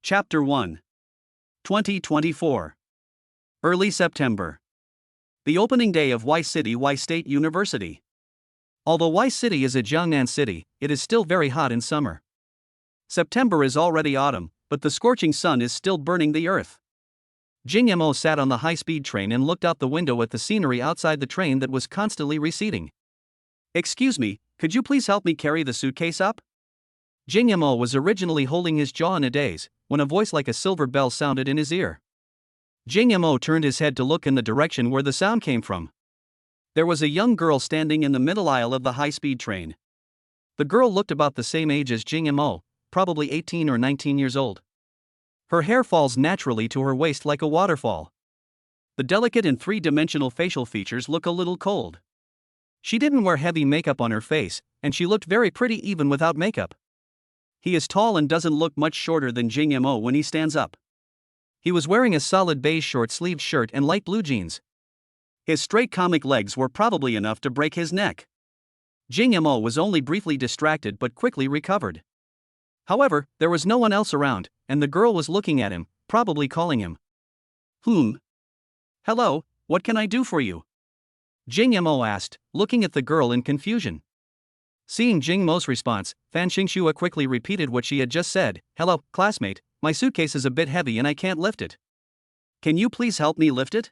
Chapter 1. 2024. Early September. The opening day of Y City Y State University. Although Y City is a Jiangnan city, it is still very hot in summer. September is already autumn, but the scorching sun is still burning the earth. Jing Mo sat on the high-speed train and looked out the window at the scenery outside the train that was constantly receding. "Excuse me, could you please help me carry the suitcase up?" Jing Mo was originally holding his jaw in a daze, when a voice like a silver bell sounded in his ear. Jing Mo turned his head to look in the direction where the sound came from. There was a young girl standing in the middle aisle of the high-speed train. The girl looked about the same age as Jing Mo, probably 18 or 19 years old. Her hair falls naturally to her waist like a waterfall. The delicate and three-dimensional facial features look a little cold. She didn't wear heavy makeup on her face, and she looked very pretty even without makeup. He is tall and doesn't look much shorter than Jing Mo when he stands up. He was wearing a solid beige short-sleeved shirt and light blue jeans. His straight comic legs were probably enough to break his neck. Jing Mo was only briefly distracted but quickly recovered. However, there was no one else around, and the girl was looking at him, probably calling him. Hello, what can I do for you?" Jing Mo asked, looking at the girl in confusion. Seeing Jing Mo's response, Fan Xingxue quickly repeated what she had just said. "Hello, classmate, my suitcase is a bit heavy and I can't lift it. Can you please help me lift it?"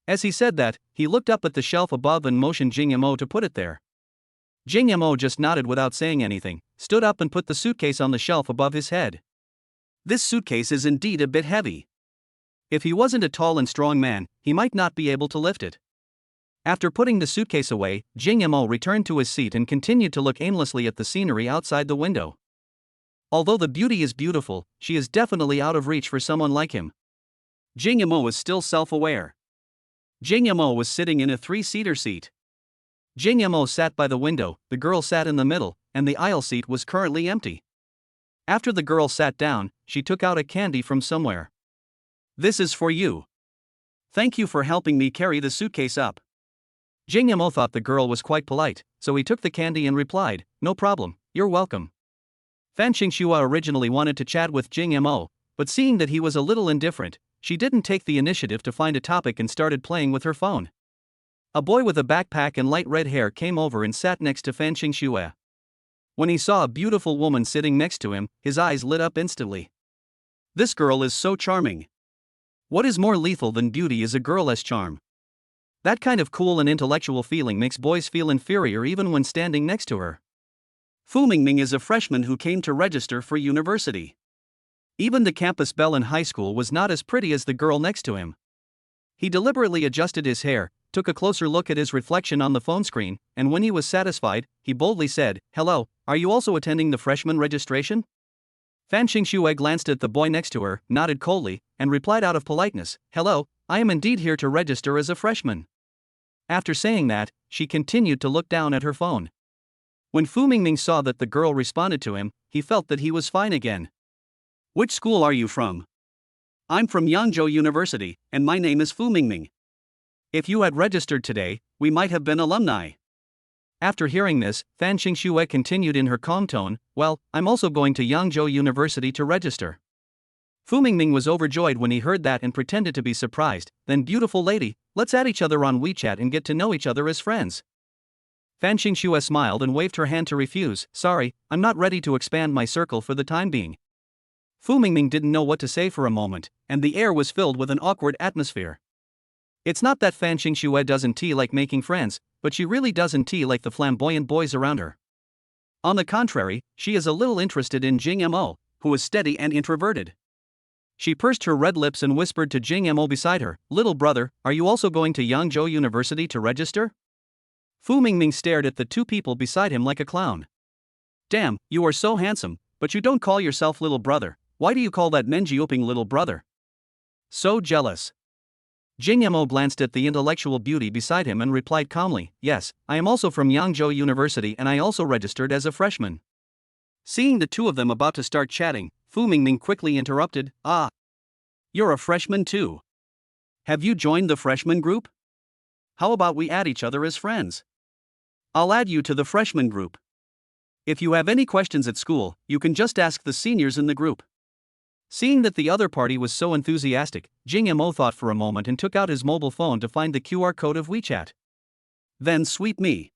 As he said that, he looked up at the shelf above and motioned Jing Mo to put it there. Jing Mo just nodded without saying anything, stood up and put the suitcase on the shelf above his head. This suitcase is indeed a bit heavy. If he wasn't a tall and strong man, he might not be able to lift it. After putting the suitcase away, Jing Mo returned to his seat and continued to look aimlessly at the scenery outside the window. Although the beauty is beautiful, she is definitely out of reach for someone like him. Jing Mo was still self-aware. Jing Mo was sitting in a three-seater seat. Jing Mo sat by the window, the girl sat in the middle, and the aisle seat was currently empty. After the girl sat down, she took out a candy from somewhere. "This is for you. Thank you for helping me carry the suitcase up." Jing Mo thought the girl was quite polite, so he took the candy and replied, "No problem, you're welcome." Fan Xingxue originally wanted to chat with Jing Mo, but seeing that he was a little indifferent, she didn't take the initiative to find a topic and started playing with her phone. A boy with a backpack and light red hair came over and sat next to Fan Xingxue. When he saw a beautiful woman sitting next to him, his eyes lit up instantly. This girl is so charming. What is more lethal than beauty is a girl as charm. That kind of cool and intellectual feeling makes boys feel inferior even when standing next to her. Fu Mingming is a freshman who came to register for university. Even the campus belle in high school was not as pretty as the girl next to him. He deliberately adjusted his hair, took a closer look at his reflection on the phone screen, and when he was satisfied, he boldly said, "Hello, are you also attending the freshman registration?" Fan Xingxue glanced at the boy next to her, nodded coldly, and replied out of politeness, "Hello, I am indeed here to register as a freshman." After saying that, she continued to look down at her phone. When Fu Mingming saw that the girl responded to him, he felt that he was fine again. "Which school are you from?" "I'm from Yangzhou University, and my name is Fu Mingming. If you had registered today, we might have been alumni." After hearing this, Fan Xingxue continued in her calm tone, "Well, I'm also going to Yangzhou University to register." Fu Mingming was overjoyed when he heard that and pretended to be surprised. "Then beautiful lady, let's add each other on WeChat and get to know each other as friends." Fan Xingxue smiled and waved her hand to refuse. "Sorry, I'm not ready to expand my circle for the time being." Fu Mingming didn't know what to say for a moment, and the air was filled with an awkward atmosphere. It's not that Fan Xingxue doesn't like making friends, but she really doesn't like the flamboyant boys around her. On the contrary, she is a little interested in Jing Mo, who is steady and introverted. She pursed her red lips and whispered to Jing Mo beside her, "Little brother, are you also going to Yangzhou University to register?" Fu Mingming stared at the two people beside him like a clown. "Damn, you are so handsome, but you don't call yourself little brother. Why do you call that Menjioping little brother? So jealous." Jing Mo glanced at the intellectual beauty beside him and replied calmly, "Yes, I am also from Yangzhou University and I also registered as a freshman." Seeing the two of them about to start chatting, Fu Mingming quickly interrupted, "Ah, you're a freshman too. Have you joined the freshman group? How about we add each other as friends? I'll add you to the freshman group. If you have any questions at school, you can just ask the seniors in the group." Seeing that the other party was so enthusiastic, Jing Mo thought for a moment and took out his mobile phone to find the QR code of WeChat. Then sweet me.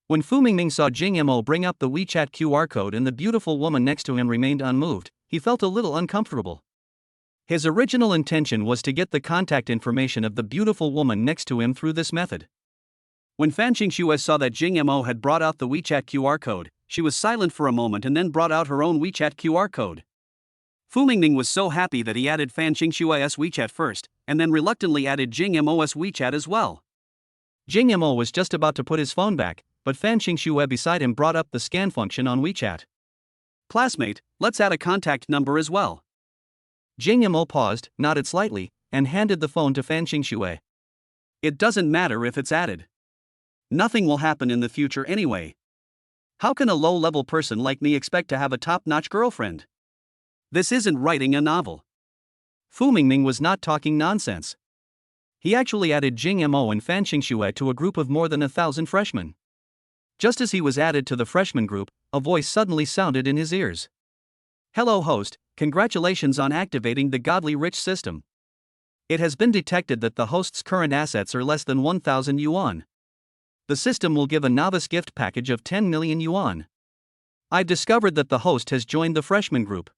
When Fu Mingming saw Jing Mo bring up the WeChat QR code and the beautiful woman next to him remained unmoved, he felt a little uncomfortable. His original intention was to get the contact information of the beautiful woman next to him through this method. When Fan Qingxue saw that Jing Mo had brought out the WeChat QR code, she was silent for a moment and then brought out her own WeChat QR code. Fu Mingming was so happy that he added Fan Qingxue's WeChat first, and then reluctantly added Jing Mo's WeChat as well. Jing Mo was just about to put his phone back, but Fan Qingxue beside him brought up the scan function on WeChat. Classmate, let's add a contact number as well. Jing Mo paused, nodded slightly, and handed the phone to Fan Qingxue. It doesn't matter if it's added. Nothing will happen in the future anyway. How can a low-level person like me expect to have a top-notch girlfriend? This isn't writing a novel. Fu Mingming was not talking nonsense. He actually added Jing Mo and Fan Qingxue to a group of more than 1,000 freshmen. Just as he was added to the freshman group, a voice suddenly sounded in his ears. Hello host, congratulations on activating the Godly Rich system. It has been detected that the host's current assets are less than 1,000 yuan. The system will give a novice gift package of 10 million yuan. I've discovered that the host has joined the freshman group.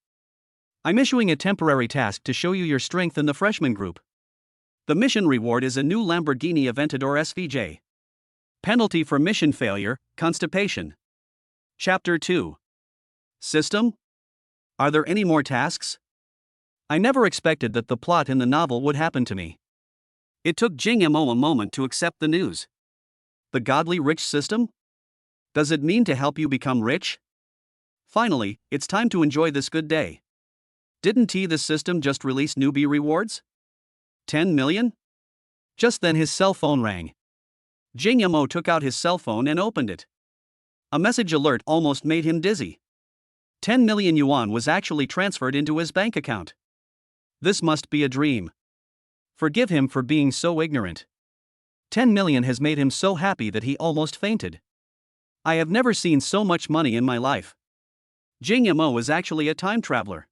I'm issuing a temporary task to show you your strength in the freshman group. The mission reward is a new Lamborghini Aventador SVJ. Penalty for mission failure, constipation. Chapter 2. System? Are there any more tasks? I never expected that the plot in the novel would happen to me. It took Jing Mo a moment to accept the news. The Godly Rich system? Does it mean to help you become rich? Finally, it's time to enjoy this good day. Didn't this system just release newbie rewards? 10 million? Just then his cell phone rang. Jing Mo took out his cell phone and opened it. A message alert almost made him dizzy. 10 million yuan was actually transferred into his bank account. This must be a dream. Forgive him for being so ignorant. 10 million has made him so happy that he almost fainted. I have never seen so much money in my life. Jing Mo is actually a time traveler.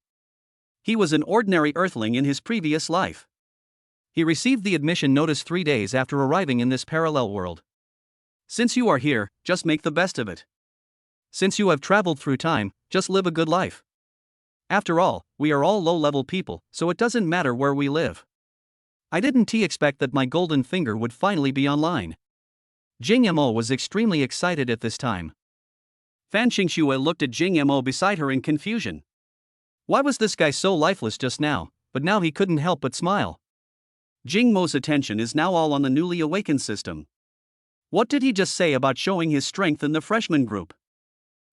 He was an ordinary earthling in his previous life. He received the admission notice 3 days after arriving in this parallel world. Since you are here, just make the best of it. Since you have traveled through time, just live a good life. After all, we are all low-level people, so it doesn't matter where we live. I didn't expect that my golden finger would finally be online. Jing Mo was extremely excited at this time. Fan Qingxue looked at Jing Mo beside her in confusion. Why was this guy so lifeless just now, but now he couldn't help but smile. Jing Mo's attention is now all on the newly awakened system. What did he just say about showing his strength in the freshman group?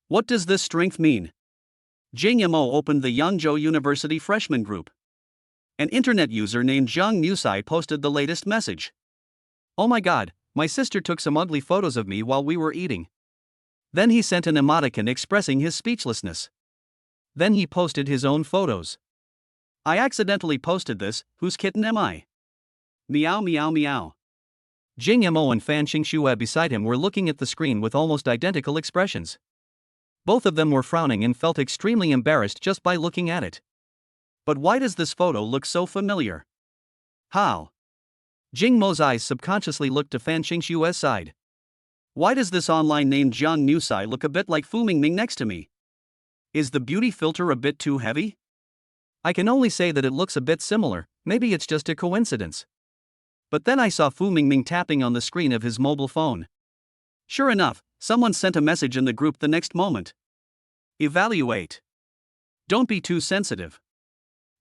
What does this strength mean? Jing Mo opened the Yangzhou University freshman group. An internet user named Zhang Musai posted the latest message. Oh my god, my sister took some ugly photos of me while we were eating. Then he sent an emoticon expressing his speechlessness. Then he posted his own photos. I accidentally posted this, whose kitten am I? Meow meow meow. Jing Mo and Fan Qingxue beside him were looking at the screen with almost identical expressions. Both of them were frowning and felt extremely embarrassed just by looking at it. But why does this photo look so familiar? How? Jing Mo's eyes subconsciously looked to Fan Qingxue's side. Why does this online named Zhang Musai look a bit like Fu Mingming next to me? Is the beauty filter a bit too heavy? I can only say that it looks a bit similar, maybe it's just a coincidence. But then I saw Fu Mingming tapping on the screen of his mobile phone. Sure enough, someone sent a message in the group the next moment. Evaluate. Don't be too sensitive.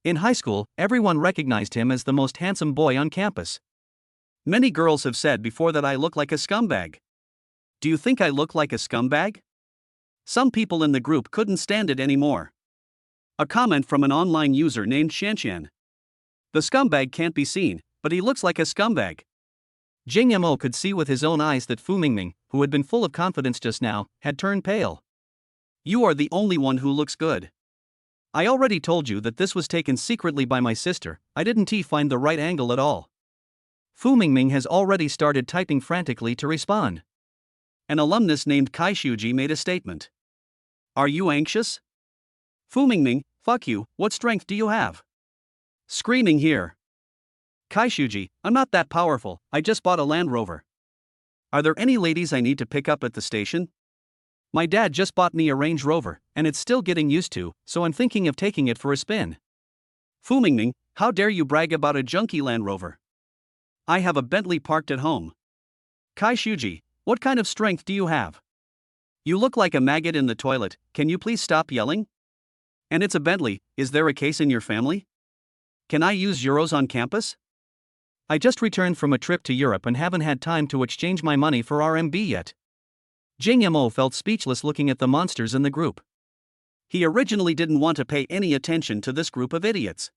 In high school, everyone recognized him as the most handsome boy on campus. Many girls have said before that I look like a scumbag. Do you think I look like a scumbag? Some people in the group couldn't stand it anymore. A comment from an online user named Shanshan. The scumbag can't be seen, but he looks like a scumbag. Jing Mo could see with his own eyes that Fu Mingming, who had been full of confidence just now, had turned pale. You are the only one who looks good. I already told you that this was taken secretly by my sister, I didn't find the right angle at all. Fu Mingming has already started typing frantically to respond. An alumnus named Kai Shuji made a statement. Are you anxious? Fu Mingming, Fuck you, what strength do you have? Screaming here. Kaishuji, I'm not that powerful, I just bought a Land Rover. Are there any ladies I need to pick up at the station? My dad just bought me a Range Rover, and it's still getting used to, so I'm thinking of taking it for a spin. Fu Mingming, how dare you brag about a junky Land Rover? I have a Bentley parked at home. Kaishuji, what kind of strength do you have? You look like a maggot in the toilet, can you please stop yelling? And it's a Bentley, is there a case in your family? Can I use euros on campus? I just returned from a trip to Europe and haven't had time to exchange my money for RMB yet. Jing Mo felt speechless looking at the monsters in the group. He originally didn't want to pay any attention to this group of idiots.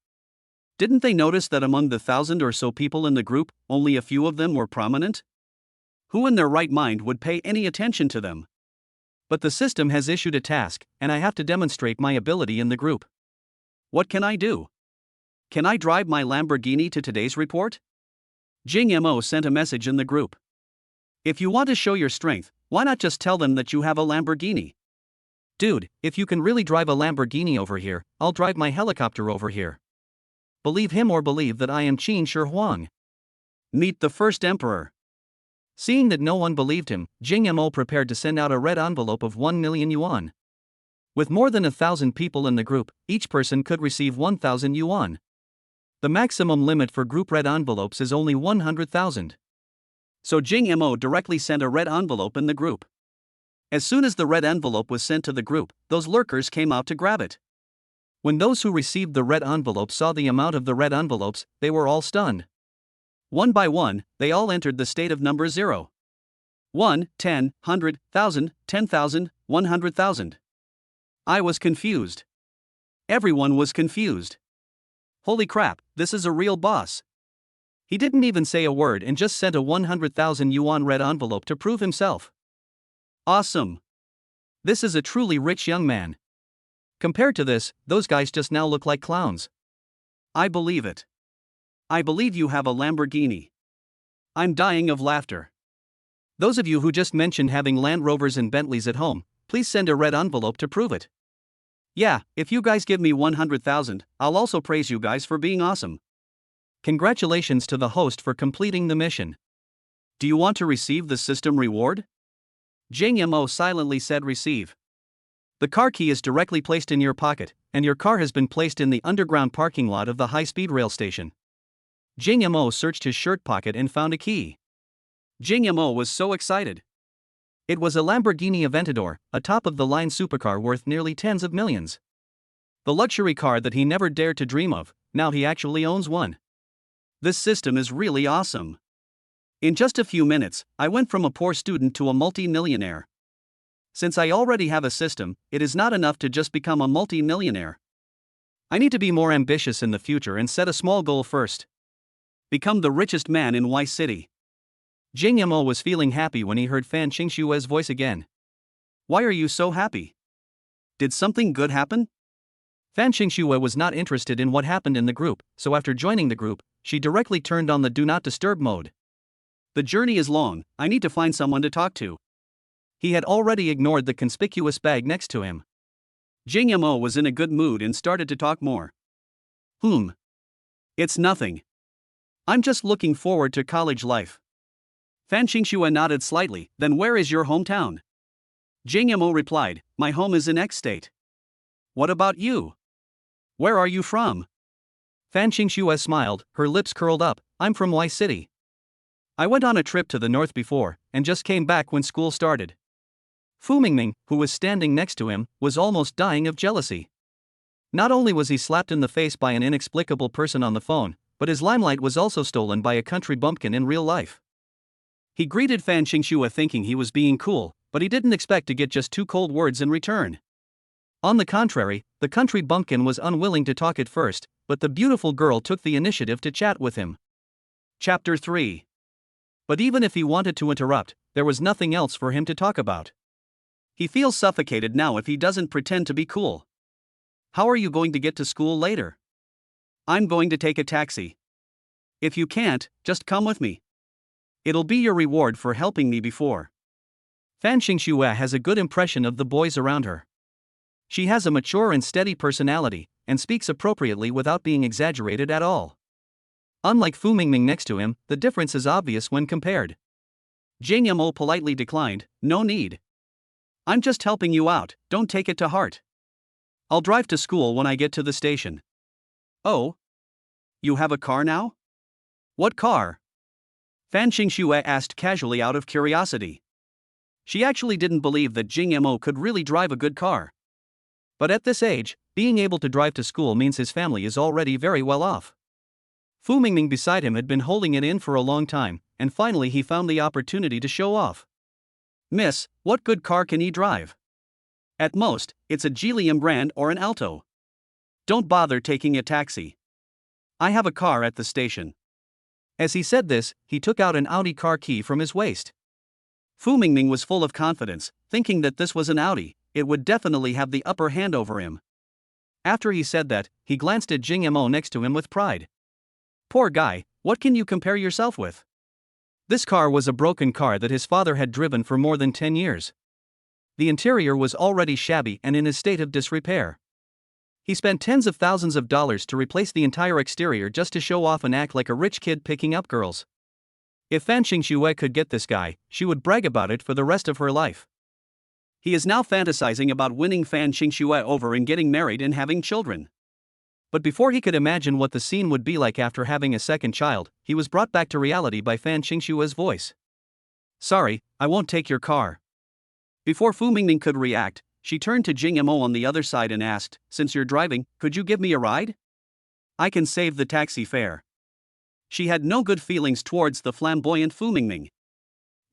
Didn't they notice that among the 1,000 or so people in the group, only a few of them were prominent? Who in their right mind would pay any attention to them? But the system has issued a task, and I have to demonstrate my ability in the group. What can I do? Can I drive my Lamborghini to today's report? Jing Mo sent a message in the group. If you want to show your strength, why not just tell them that you have a Lamborghini? Dude, if you can really drive a Lamborghini over here, I'll drive my helicopter over here. Believe him or believe that I am Qin Shi Huang. Meet the first emperor. Seeing that no one believed him, Jing Mo prepared to send out a red envelope of 1 million yuan. With more than 1,000 people in the group, each person could receive 1,000 yuan. The maximum limit for group red envelopes is only 100,000. So Jing Mo directly sent a red envelope in the group. As soon as the red envelope was sent to the group, those lurkers came out to grab it. When those who received the red envelope saw the amount of the red envelopes, they were all stunned. One by one, they all entered the state of number 0. 1, 10, 100, 1,000, 10,000, 100,000. I was confused. Everyone was confused. Holy crap, this is a real boss. He didn't even say a word and just sent a 100,000 yuan red envelope to prove himself. Awesome. This is a truly rich young man. Compared to this, those guys just now look like clowns. I believe it. I believe you have a Lamborghini. I'm dying of laughter. Those of you who just mentioned having Land Rovers and Bentleys at home, please send a red envelope to prove it. Yeah, if you guys give me 100,000, I'll also praise you guys for being awesome. Congratulations to the host for completing the mission. Do you want to receive the system reward? Jing Mo silently said receive. The car key is directly placed in your pocket, and your car has been placed in the underground parking lot of the high-speed rail station. Jing Mo searched his shirt pocket and found a key. Jing Mo was so excited. It was a Lamborghini Aventador, a top-of-the-line supercar worth nearly tens of millions. The luxury car that he never dared to dream of, now he actually owns one. This system is really awesome. In just a few minutes, I went from a poor student to a multi-millionaire. Since I already have a system, it is not enough to just become a multi-millionaire. I need to be more ambitious in the future and set a small goal first. Become the richest man in Y City. Jing Mo was feeling happy when he heard Fan Qingshue's voice again. Why are you so happy? Did something good happen? Fan Qingxue was not interested in what happened in the group, so after joining the group, she directly turned on the Do Not Disturb mode. The journey is long, I need to find someone to talk to. He had already ignored the conspicuous bag next to him. Jing Mo was in a good mood and started to talk more. It's nothing. I'm just looking forward to college life. Fan Qingxue nodded slightly, then where is your hometown? Jing Mo replied, my home is in X state. What about you? Where are you from? Fan Qingxue smiled, her lips curled up, I'm from Y City. I went on a trip to the north before, and just came back when school started. Fu Mingming, who was standing next to him, was almost dying of jealousy. Not only was he slapped in the face by an inexplicable person on the phone, but his limelight was also stolen by a country bumpkin in real life. He greeted Fan Qingxue thinking he was being cool, but he didn't expect to get just 2 cold words in return. On the contrary, the country bumpkin was unwilling to talk at first, but the beautiful girl took the initiative to chat with him. Chapter 3. But even if he wanted to interrupt, there was nothing else for him to talk about. He feels suffocated now if he doesn't pretend to be cool. How are you going to get to school later? I'm going to take a taxi. If you can't, just come with me. It'll be your reward for helping me before. Fan Qingxue has a good impression of the boys around her. She has a mature and steady personality, and speaks appropriately without being exaggerated at all. Unlike Fu Mingming next to him, the difference is obvious when compared. Jing Yamo politely declined, "No need. I'm just helping you out, don't take it to heart. I'll drive to school when I get to the station." "Oh? You have a car now? What car?" Fan Qingxue asked casually out of curiosity. She actually didn't believe that Jing Yamo could really drive a good car. But at this age, being able to drive to school means his family is already very well off. Fu Mingming beside him had been holding it in for a long time, and finally he found the opportunity to show off. "Miss, what good car can he drive? At most, it's a Geely brand or an Alto. Don't bother taking a taxi. I have a car at the station." As he said this, he took out an Audi car key from his waist. Fu Mingming was full of confidence, thinking that this was an Audi, it would definitely have the upper hand over him. After he said that, he glanced at Jing Yamo next to him with pride. "Poor guy, what can you compare yourself with?" This car was a broken car that his father had driven for more than 10 years. The interior was already shabby and in a state of disrepair. He spent tens of thousands of dollars to replace the entire exterior just to show off and act like a rich kid picking up girls. If Fan Qingxue could get this guy, she would brag about it for the rest of her life. He is now fantasizing about winning Fan Qingxue over and getting married and having children. But before he could imagine what the scene would be like after having a second child, he was brought back to reality by Fan Qingxue's voice. "Sorry, I won't take your car." Before Fu Mingming could react, she turned to Jing Yamo on the other side and asked, "Since you're driving, could you give me a ride? I can save the taxi fare." She had no good feelings towards the flamboyant Fu Mingming.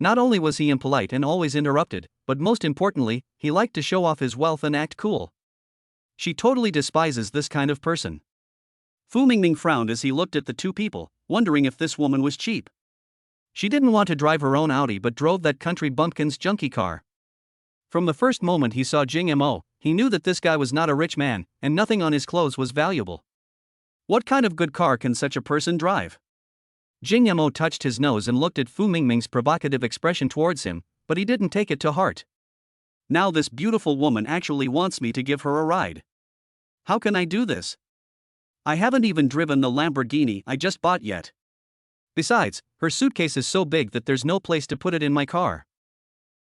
Not only was he impolite and always interrupted, but most importantly, he liked to show off his wealth and act cool. She totally despises this kind of person. Fu Mingming frowned as he looked at the two people, wondering if this woman was cheap. She didn't want to drive her own Audi but drove that country bumpkin's junky car. From the first moment he saw Jing Yamo, he knew that this guy was not a rich man, and nothing on his clothes was valuable. What kind of good car can such a person drive? Jing Yamo touched his nose and looked at Fu Mingming's provocative expression towards him, but he didn't take it to heart. Now this beautiful woman actually wants me to give her a ride. How can I do this? I haven't even driven the Lamborghini I just bought yet. Besides, her suitcase is so big that there's no place to put it in my car.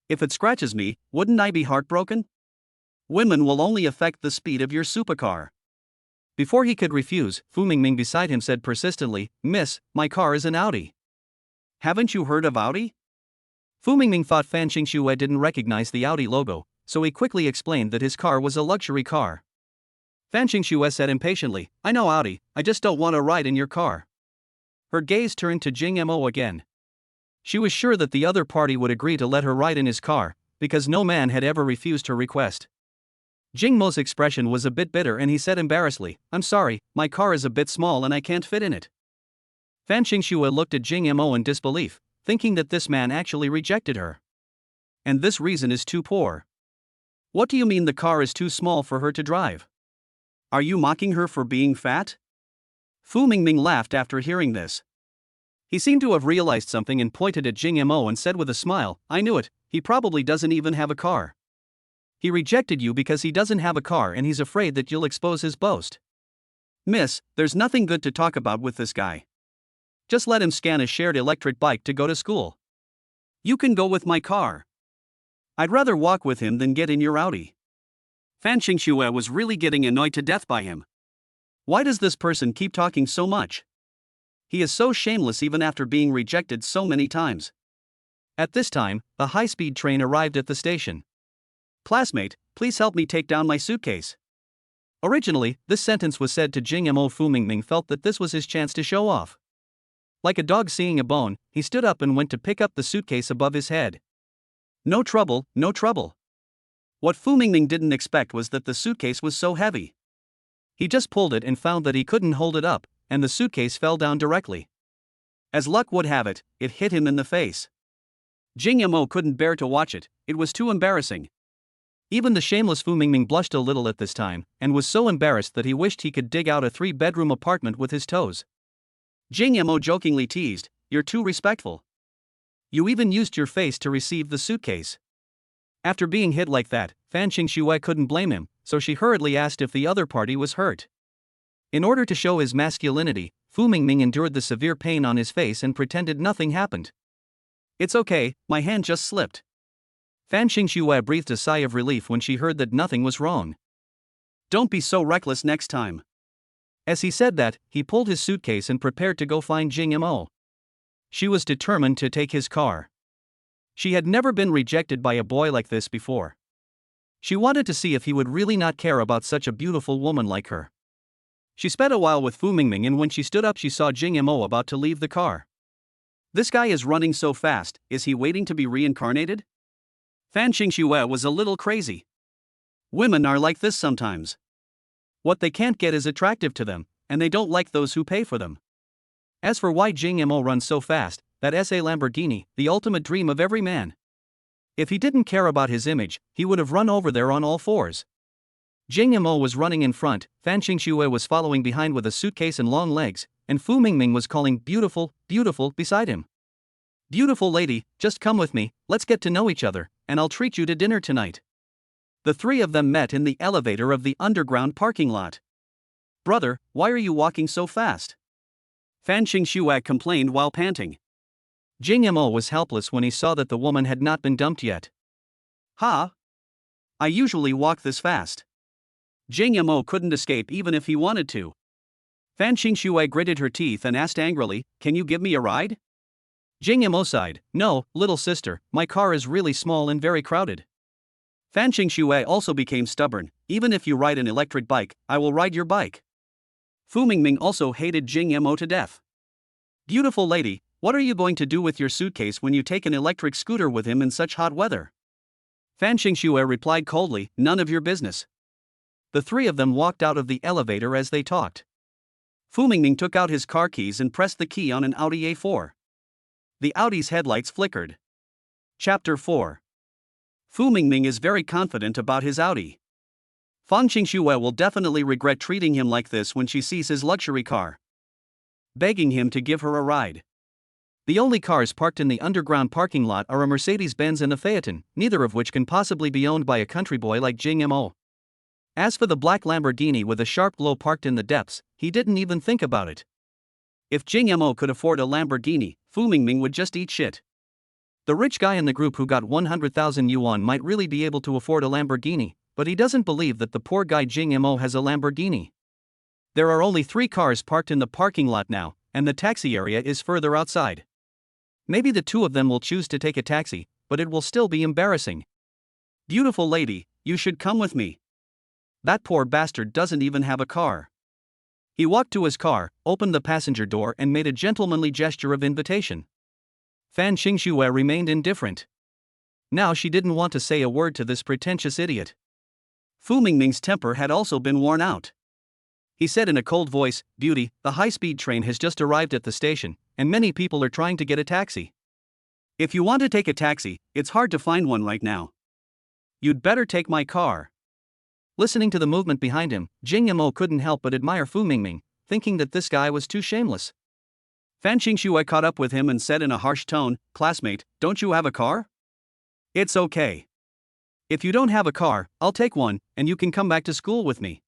If it scratches me, wouldn't I be heartbroken? Women will only affect the speed of your supercar. Before he could refuse, Fu Mingming beside him said persistently, "Miss, my car is an Audi." "Haven't you heard of Audi?" Fu Mingming thought Fan Qingxue didn't recognize the Audi logo, so he quickly explained that his car was a luxury car. Fan Qingxue said impatiently, "I know Audi, I just don't want to ride in your car." Her gaze turned to Jing Yamo again. She was sure that the other party would agree to let her ride in his car, because no man had ever refused her request. Jing Mo's expression was a bit bitter and he said embarrassedly, "I'm sorry, my car is a bit small and I can't fit in it." Fan Qingxue looked at Jing Yamo in disbelief, thinking that this man actually rejected her. And this reason is too poor. What do you mean the car is too small for her to drive? Are you mocking her for being fat? Fu Mingming laughed after hearing this. He seemed to have realized something and pointed at Jing Yamo and said with a smile, "I knew it, he probably doesn't even have a car. He rejected you because he doesn't have a car and he's afraid that you'll expose his boast. Miss, there's nothing good to talk about with this guy. Just let him scan a shared electric bike to go to school. You can go with my car. I'd rather walk with him than get in your Audi." Fan Qingxue was really getting annoyed to death by him. Why does this person keep talking so much? He is so shameless even after being rejected so many times. At this time, a high-speed train arrived at the station. "Classmate, please help me take down my suitcase." Originally, this sentence was said to Jing Yamo. Fu Mingming felt that this was his chance to show off. Like a dog seeing a bone, he stood up and went to pick up the suitcase above his head. No trouble, no trouble. What Fu Mingming didn't expect was that the suitcase was so heavy. He just pulled it and found that he couldn't hold it up, and the suitcase fell down directly. As luck would have it, it hit him in the face. Jing Yamo couldn't bear to watch it, it was too embarrassing. Even the shameless Fu Mingming blushed a little at this time, and was so embarrassed that he wished he could dig out a 3-bedroom apartment with his toes. Jing Yamo jokingly teased, "You're too respectful. You even used your face to receive the suitcase." After being hit like that, Fan Qingxue couldn't blame him, so she hurriedly asked if the other party was hurt. In order to show his masculinity, Fu Mingming endured the severe pain on his face and pretended nothing happened. "It's okay, my hand just slipped." Fan Xingxue breathed a sigh of relief when she heard that nothing was wrong. "Don't be so reckless next time." As he said that, he pulled his suitcase and prepared to go find Jing Mo. She was determined to take his car. She had never been rejected by a boy like this before. She wanted to see if he would really not care about such a beautiful woman like her. She spent a while with Fu Mingming, and when she stood up she saw Jing Mo about to leave the car. "This guy is running so fast, is he waiting to be reincarnated?" Fan Xingxue was a little crazy. Women are like this sometimes. What they can't get is attractive to them, and they don't like those who pay for them. As for why Jing Mo runs so fast, that is a Lamborghini, the ultimate dream of every man. If he didn't care about his image, he would have run over there on all fours. Jing Mo was running in front, Fan Xingxue was following behind with a suitcase and long legs, and Fu Mingming was calling "beautiful, beautiful" beside him. "Beautiful lady, just come with me, let's get to know each other, and I'll treat you to dinner tonight." The three of them met in the elevator of the underground parking lot. "Brother, why are you walking so fast?" Fan Xingxue complained while panting. Jing Mo was helpless when he saw that the woman had not been dumped yet. "Ha! I usually walk this fast." Jing Mo couldn't escape even if he wanted to. Fan Xingxue gritted her teeth and asked angrily, "Can you give me a ride?" Jing Mo sighed, "No, little sister, my car is really small and very crowded." Fan Xingxue also became stubborn. "Even if you ride an electric bike, I will ride your bike." Fu Mingming also hated Jing Mo to death. "Beautiful lady, what are you going to do with your suitcase when you take an electric scooter with him in such hot weather?" Fan Xingxue replied coldly, "None of your business." The three of them walked out of the elevator as they talked. Fu Mingming took out his car keys and pressed the key on an Audi A4. The Audi's headlights flickered. Chapter 4. Fu Mingming is very confident about his Audi. Fan Xingxue will definitely regret treating him like this when she sees his luxury car. Begging him to give her a ride. The only cars parked in the underground parking lot are a Mercedes-Benz and a Phaeton, neither of which can possibly be owned by a country boy like Jing Mo. As for the black Lamborghini with a sharp glow parked in the depths, he didn't even think about it. If Jing Mo could afford a Lamborghini, Fu Mingming would just eat shit. The rich guy in the group who got 100,000 yuan might really be able to afford a Lamborghini, but he doesn't believe that the poor guy Jing Mo has a Lamborghini. There are only 3 cars parked in the parking lot now, and the taxi area is further outside. Maybe the two of them will choose to take a taxi, but it will still be embarrassing. "Beautiful lady, you should come with me." That poor bastard doesn't even have a car. He walked to his car, opened the passenger door and made a gentlemanly gesture of invitation. Fan Xingxue remained indifferent. Now she didn't want to say a word to this pretentious idiot. Fu Mingming's temper had also been worn out. He said in a cold voice, "Beauty, the high-speed train has just arrived at the station, and many people are trying to get a taxi. If you want to take a taxi, it's hard to find one right now. You'd better take my car." Listening to the movement behind him, Jing Mo couldn't help but admire Fu Mingming, thinking that this guy was too shameless. Fan Xingxue caught up with him and said in a harsh tone, "Classmate, don't you have a car?" "It's okay. If you don't have a car, I'll take one, and you can come back to school with me."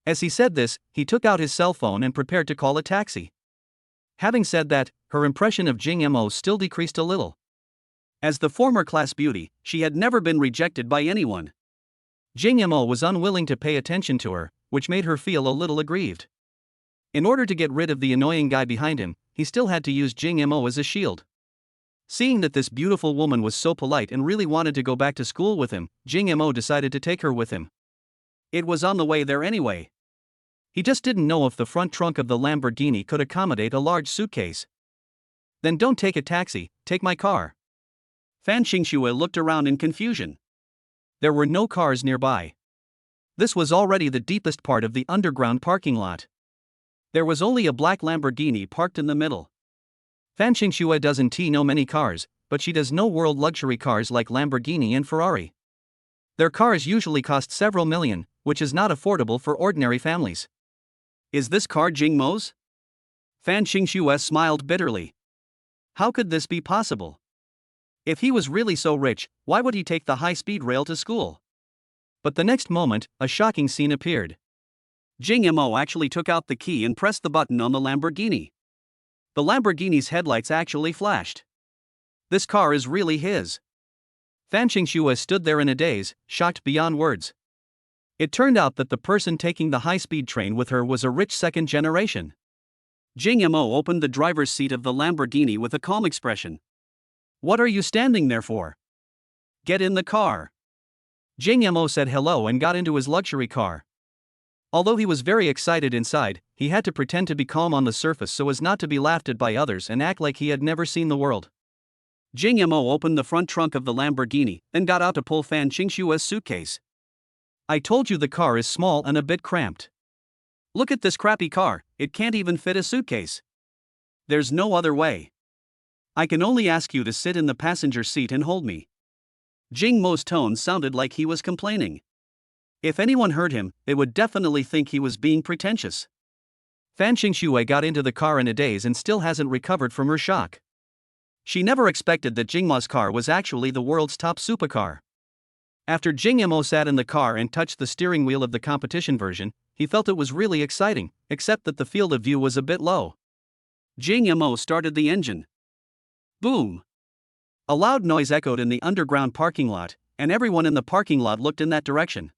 As he said this, he took out his cell phone and prepared to call a taxi. Having said that, her impression of Jing Mo still decreased a little. As the former class beauty, she had never been rejected by anyone. Jing Mo was unwilling to pay attention to her, which made her feel a little aggrieved. In order to get rid of the annoying guy behind him, he still had to use Jing Mo as a shield. Seeing that this beautiful woman was so polite and really wanted to go back to school with him, Jing Mo decided to take her with him. It was on the way there anyway. He just didn't know if the front trunk of the Lamborghini could accommodate a large suitcase. "Then don't take a taxi, take my car." Fan Xingxue looked around in confusion. There were no cars nearby. This was already the deepest part of the underground parking lot. There was only a black Lamborghini parked in the middle. Fan Xingxue doesn't know many cars, but she does know world luxury cars like Lamborghini and Ferrari. Their cars usually cost several million, which is not affordable for ordinary families. "Is this car Jing Mo's?" Fan Xingxue smiled bitterly. How could this be possible? If he was really so rich, why would he take the high-speed rail to school? But the next moment, a shocking scene appeared. Jing Mo actually took out the key and pressed the button on the Lamborghini. The Lamborghini's headlights actually flashed. This car is really his. Fan Qingxue stood there in a daze, shocked beyond words. It turned out that the person taking the high-speed train with her was a rich second generation. Jing Mo opened the driver's seat of the Lamborghini with a calm expression. "What are you standing there for? Get in the car." Jing Mo said hello and got into his luxury car. Although he was very excited inside, he had to pretend to be calm on the surface so as not to be laughed at by others and act like he had never seen the world. Jing Mo opened the front trunk of the Lamborghini, then got out to pull Fan Qingxue's suitcase. "I told you the car is small and a bit cramped. Look at this crappy car, it can't even fit a suitcase. There's no other way. I can only ask you to sit in the passenger seat and hold me." Jing Mo's tone sounded like he was complaining. If anyone heard him, they would definitely think he was being pretentious. Fan Qingxue got into the car in a daze and still hasn't recovered from her shock. She never expected that Jing Mo's car was actually the world's top supercar. After Jing Mo sat in the car and touched the steering wheel of the competition version, he felt it was really exciting, except that the field of view was a bit low. Jing Mo started the engine. Boom! A loud noise echoed in the underground parking lot, and everyone in the parking lot looked in that direction.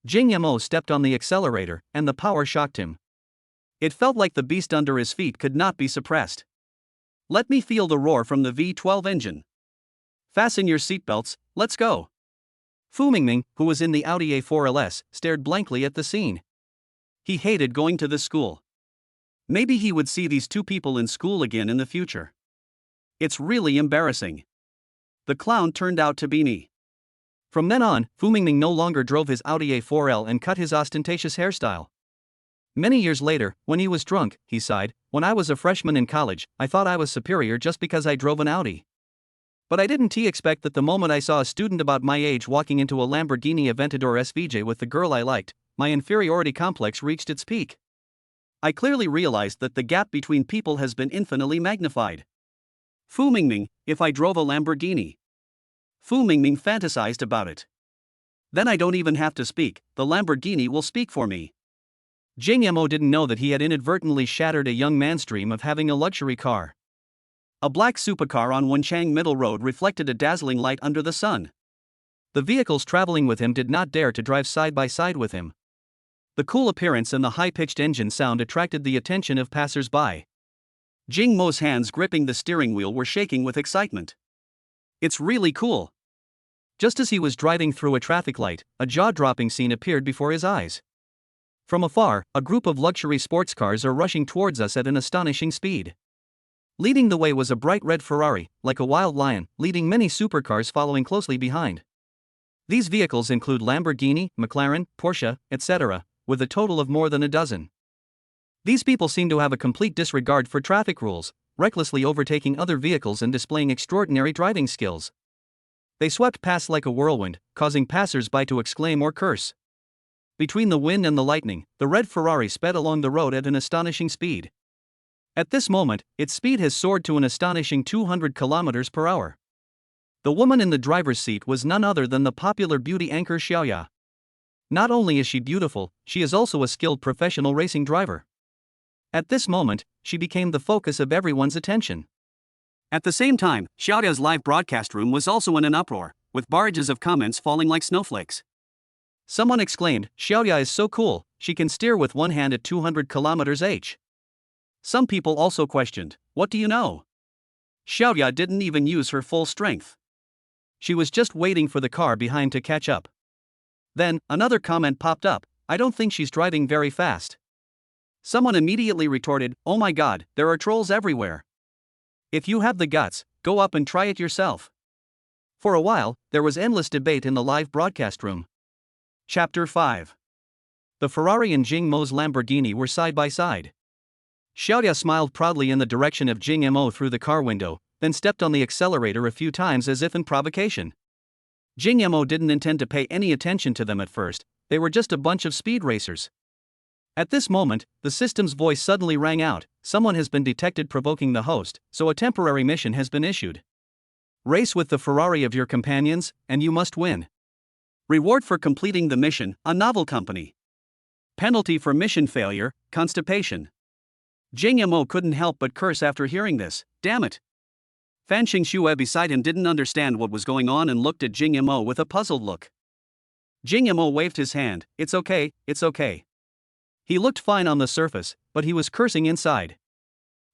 Jing Mo stepped on the accelerator, and the power shocked him. It felt like the beast under his feet could not be suppressed. "Let me feel the roar from the V12 engine. Fasten your seatbelts, let's go." Fu Mingming, who was in the Audi A4 LS, stared blankly at the scene. He hated going to this school. Maybe he would see these two people in school again in the future. It's really embarrassing. The clown turned out to be me. From then on, Fu Mingming no longer drove his Audi A4L and cut his ostentatious hairstyle. Many years later, when he was drunk, he sighed, "When I was a freshman in college, I thought I was superior just because I drove an Audi. But I didn't expect that the moment I saw a student about my age walking into a Lamborghini Aventador SVJ with the girl I liked, my inferiority complex reached its peak. I clearly realized that the gap between people has been infinitely magnified. Fu Mingming, if I drove a Lamborghini." Fu Mingming fantasized about it. "Then I don't even have to speak, the Lamborghini will speak for me." Jing Mo didn't know that he had inadvertently shattered a young man's dream of having a luxury car. A black supercar on Wenchang Middle Road reflected a dazzling light under the sun. The vehicles traveling with him did not dare to drive side by side with him. The cool appearance and the high-pitched engine sound attracted the attention of passers-by. Jing Mo's hands gripping the steering wheel were shaking with excitement. "It's really cool." Just as he was driving through a traffic light, a jaw-dropping scene appeared before his eyes. From afar, a group of luxury sports cars are rushing towards us at an astonishing speed. Leading the way was a bright red Ferrari, like a wild lion, leading many supercars following closely behind. These vehicles include Lamborghini, McLaren, Porsche, etc., with a total of more than a dozen. These people seem to have a complete disregard for traffic rules, recklessly overtaking other vehicles and displaying extraordinary driving skills. They swept past like a whirlwind, causing passers-by to exclaim or curse. Between the wind and the lightning, the red Ferrari sped along the road at an astonishing speed. At this moment, its speed has soared to an astonishing 200 kilometers per hour. The woman in the driver's seat was none other than the popular beauty anchor Xiaoya. Not only is she beautiful, she is also a skilled professional racing driver. At this moment, she became the focus of everyone's attention. At the same time, Xiaoya's live broadcast room was also in an uproar, with barrages of comments falling like snowflakes. Someone exclaimed, "Xiaoya is so cool, she can steer with one hand at 200 km/h. Some people also questioned, "What do you know? Xiaoya didn't even use her full strength. She was just waiting for the car behind to catch up." Then, another comment popped up, "I don't think she's driving very fast." Someone immediately retorted, "Oh my god, there are trolls everywhere. If you have the guts, go up and try it yourself." For a while, there was endless debate in the live broadcast room. Chapter 5. The Ferrari and Jing Mo's Lamborghini were side by side. Xiaoya smiled proudly in the direction of Jing Mo through the car window, then stepped on the accelerator a few times as if in provocation. Jing Mo didn't intend to pay any attention to them at first, they were just a bunch of speed racers. At this moment, the system's voice suddenly rang out, "Someone has been detected provoking the host, so a temporary mission has been issued. Race with the Ferrari of your companions, and you must win. Reward for completing the mission, a novel company." Penalty for mission failure, constipation. Jing Mo couldn't help but curse after hearing this. Damn it. Fan Xingxue beside him didn't understand what was going on and looked at Jing Mo with a puzzled look. Jing Mo waved his hand. It's okay, it's okay. He looked fine on the surface, but he was cursing inside.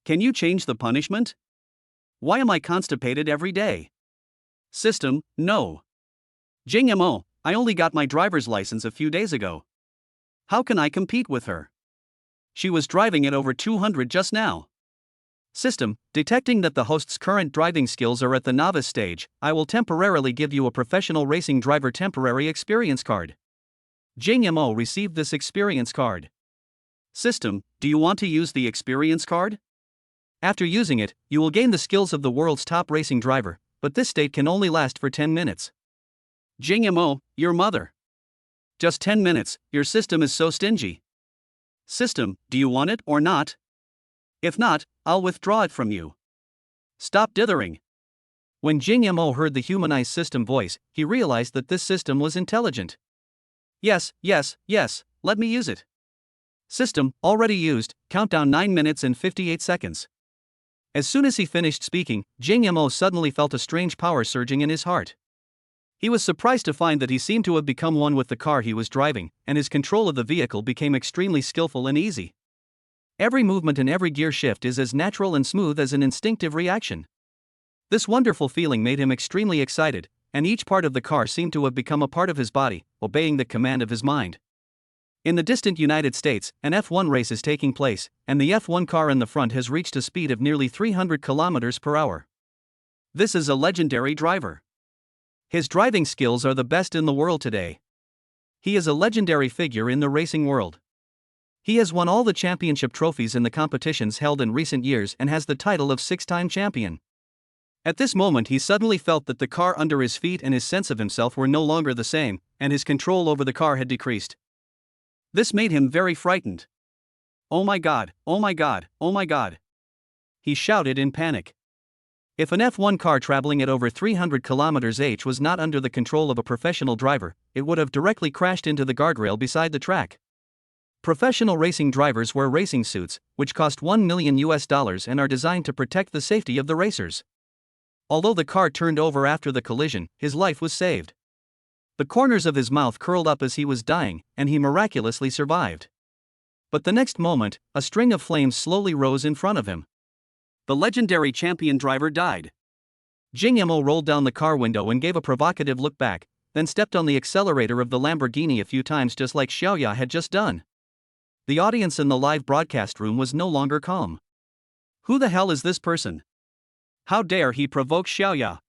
Can you change the punishment? Why am I constipated every day? System, no. Jing Mo, I only got my driver's license a few days ago. How can I compete with her? She was driving at over 200 just now. System, detecting that the host's current driving skills are at the novice stage, I will temporarily give you a professional racing driver temporary experience card. Jing Mo received this experience card. System, do you want to use the experience card? After using it, you will gain the skills of the world's top racing driver, but this state can only last for 10 minutes. Jing Mo, your mother. Just 10 minutes, your system is so stingy. System, do you want it or not? If not, I'll withdraw it from you. Stop dithering. When Jing Mo heard the humanized system voice, he realized that this system was intelligent. Yes, let me use it. System, already used, countdown 9 minutes and 58 seconds. As soon as he finished speaking, Jing Mo suddenly felt a strange power surging in his heart. He was surprised to find that he seemed to have become one with the car he was driving, and his control of the vehicle became extremely skillful and easy. Every movement and every gear shift is as natural and smooth as an instinctive reaction. This wonderful feeling made him extremely excited, and each part of the car seemed to have become a part of his body, obeying the command of his mind. In the distant United States, an F1 race is taking place, and the F1 car in the front has reached a speed of nearly 300 kilometers per hour. This is a legendary driver. His driving skills are the best in the world today. He is a legendary figure in the racing world. He has won all the championship trophies in the competitions held in recent years and has the title of 6-time champion. At this moment he suddenly felt that the car under his feet and his sense of himself were no longer the same, and his control over the car had decreased. This made him very frightened. Oh my God, oh my God, oh my God. He shouted in panic. If an F1 car traveling at over 300 km/h was not under the control of a professional driver, it would have directly crashed into the guardrail beside the track. Professional racing drivers wear racing suits, which cost $1 million and are designed to protect the safety of the racers. Although the car turned over after the collision, his life was saved. The corners of his mouth curled up as he was dying, and he miraculously survived. But the next moment, a string of flames slowly rose in front of him. The legendary champion driver died. Jing Mo rolled down the car window and gave a provocative look back, then stepped on the accelerator of the Lamborghini a few times just like Xiaoya had just done. The audience in the live broadcast room was no longer calm. Who the hell is this person? How dare he provoke Xiaoya?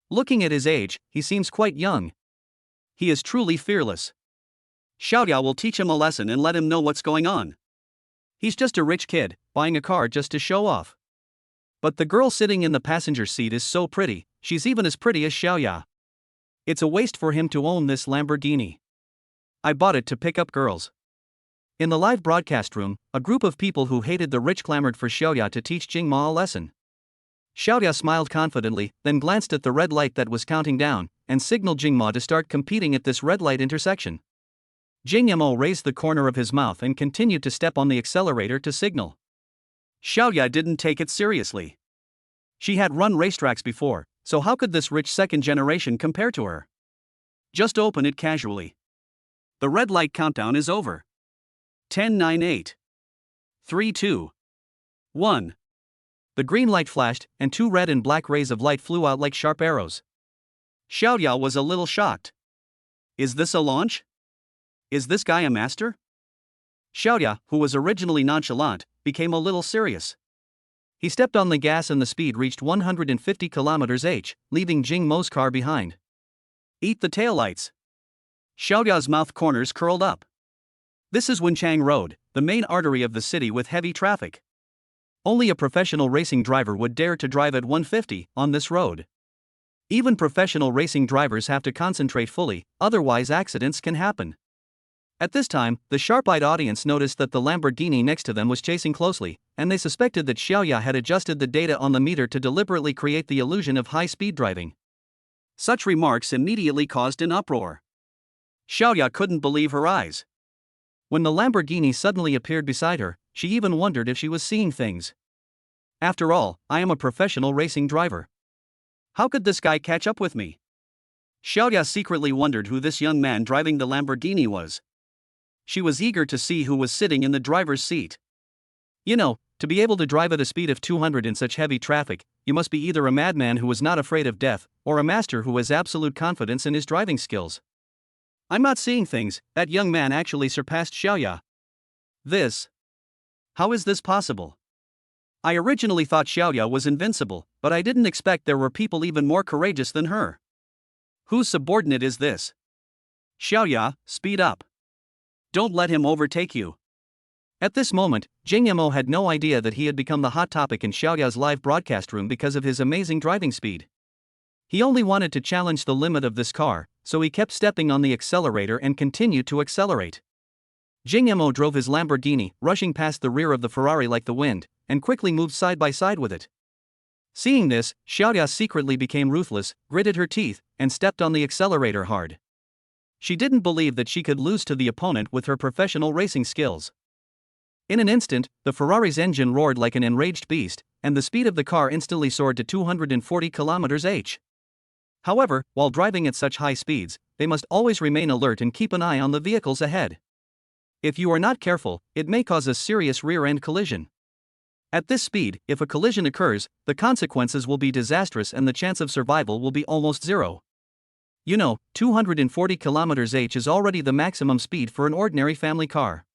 Looking at his age, he seems quite young. He is truly fearless. Xiaoya will teach him a lesson and let him know what's going on. He's just a rich kid, buying a car just to show off. But the girl sitting in the passenger seat is so pretty, she's even as pretty as Xiaoya. It's a waste for him to own this Lamborghini. I bought it to pick up girls. In the live broadcast room, a group of people who hated the rich clamored for Xiaoya to teach Jing Ma a lesson. Xiaoya smiled confidently, then glanced at the red light that was counting down, and signaled Jing Ma to start competing at this red light intersection. Jing Mo raised the corner of his mouth and continued to step on the accelerator to signal. Xiaoya didn't take it seriously. She had run racetracks before, so how could this rich second generation compare to her? Just open it casually. The red light countdown is over. 10, 9, 8. 3, 2. 1. The green light flashed, and 2 red and black rays of light flew out like sharp arrows. Xiaoya was a little shocked. Is this a launch? Is this guy a master? Xiaoya, who was originally nonchalant, became a little serious. He stepped on the gas and the speed reached 150 km/h, leaving Jing Mo's car behind. Eat the taillights. Xiaoya's mouth corners curled up. This is Wenchang Road, the main artery of the city with heavy traffic. Only a professional racing driver would dare to drive at 150 on this road. Even professional racing drivers have to concentrate fully, otherwise accidents can happen. At this time, the sharp-eyed audience noticed that the Lamborghini next to them was chasing closely, and they suspected that Xiaoya had adjusted the data on the meter to deliberately create the illusion of high-speed driving. Such remarks immediately caused an uproar. Xiaoya couldn't believe her eyes. When the Lamborghini suddenly appeared beside her, she even wondered if she was seeing things. After all, I am a professional racing driver. How could this guy catch up with me? Xiaoya secretly wondered who this young man driving the Lamborghini was. She was eager to see who was sitting in the driver's seat. You know, to be able to drive at a speed of 200 in such heavy traffic, you must be either a madman who is not afraid of death, or a master who has absolute confidence in his driving skills. I'm not seeing things, that young man actually surpassed Xiaoya. How is this possible? I originally thought Xiaoya was invincible, but I didn't expect there were people even more courageous than her. Whose subordinate is this? Xiaoya, speed up. Don't let him overtake you. At this moment, Jing Yamo had no idea that he had become the hot topic in Xiaoya's live broadcast room because of his amazing driving speed. He only wanted to challenge the limit of this car, so he kept stepping on the accelerator and continued to accelerate. Jing Yamo drove his Lamborghini, rushing past the rear of the Ferrari like the wind, and quickly moved side by side with it. Seeing this, Xiaoya secretly became ruthless, gritted her teeth, and stepped on the accelerator hard. She didn't believe that she could lose to the opponent with her professional racing skills. In an instant, the Ferrari's engine roared like an enraged beast, and the speed of the car instantly soared to 240 km/h. However, while driving at such high speeds, they must always remain alert and keep an eye on the vehicles ahead. If you are not careful, it may cause a serious rear-end collision. At this speed, if a collision occurs, the consequences will be disastrous and the chance of survival will be almost zero. You know, 240 km/h is already the maximum speed for an ordinary family car.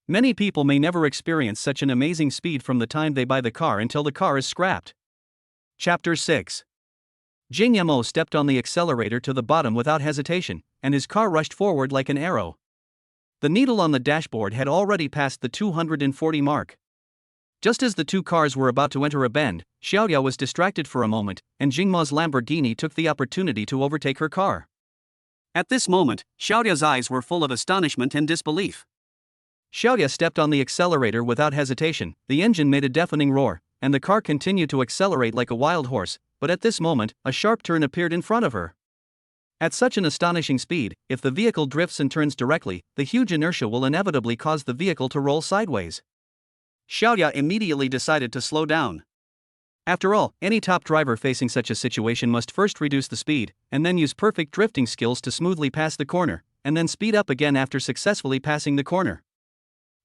Many people may never experience such an amazing speed from the time they buy the car until the car is scrapped. Chapter 6. Jing Yamo stepped on the accelerator to the bottom without hesitation, and his car rushed forward like an arrow. The needle on the dashboard had already passed the 240 mark. Just as the two cars were about to enter a bend, Xiaoya was distracted for a moment, and Jingma's Lamborghini took the opportunity to overtake her car. At this moment, Xiaoya's eyes were full of astonishment and disbelief. Xiaoya stepped on the accelerator without hesitation, the engine made a deafening roar, and the car continued to accelerate like a wild horse, but at this moment, a sharp turn appeared in front of her. At such an astonishing speed, if the vehicle drifts and turns directly, the huge inertia will inevitably cause the vehicle to roll sideways. Xiaoya immediately decided to slow down. After all, any top driver facing such a situation must first reduce the speed, and then use perfect drifting skills to smoothly pass the corner, and then speed up again after successfully passing the corner.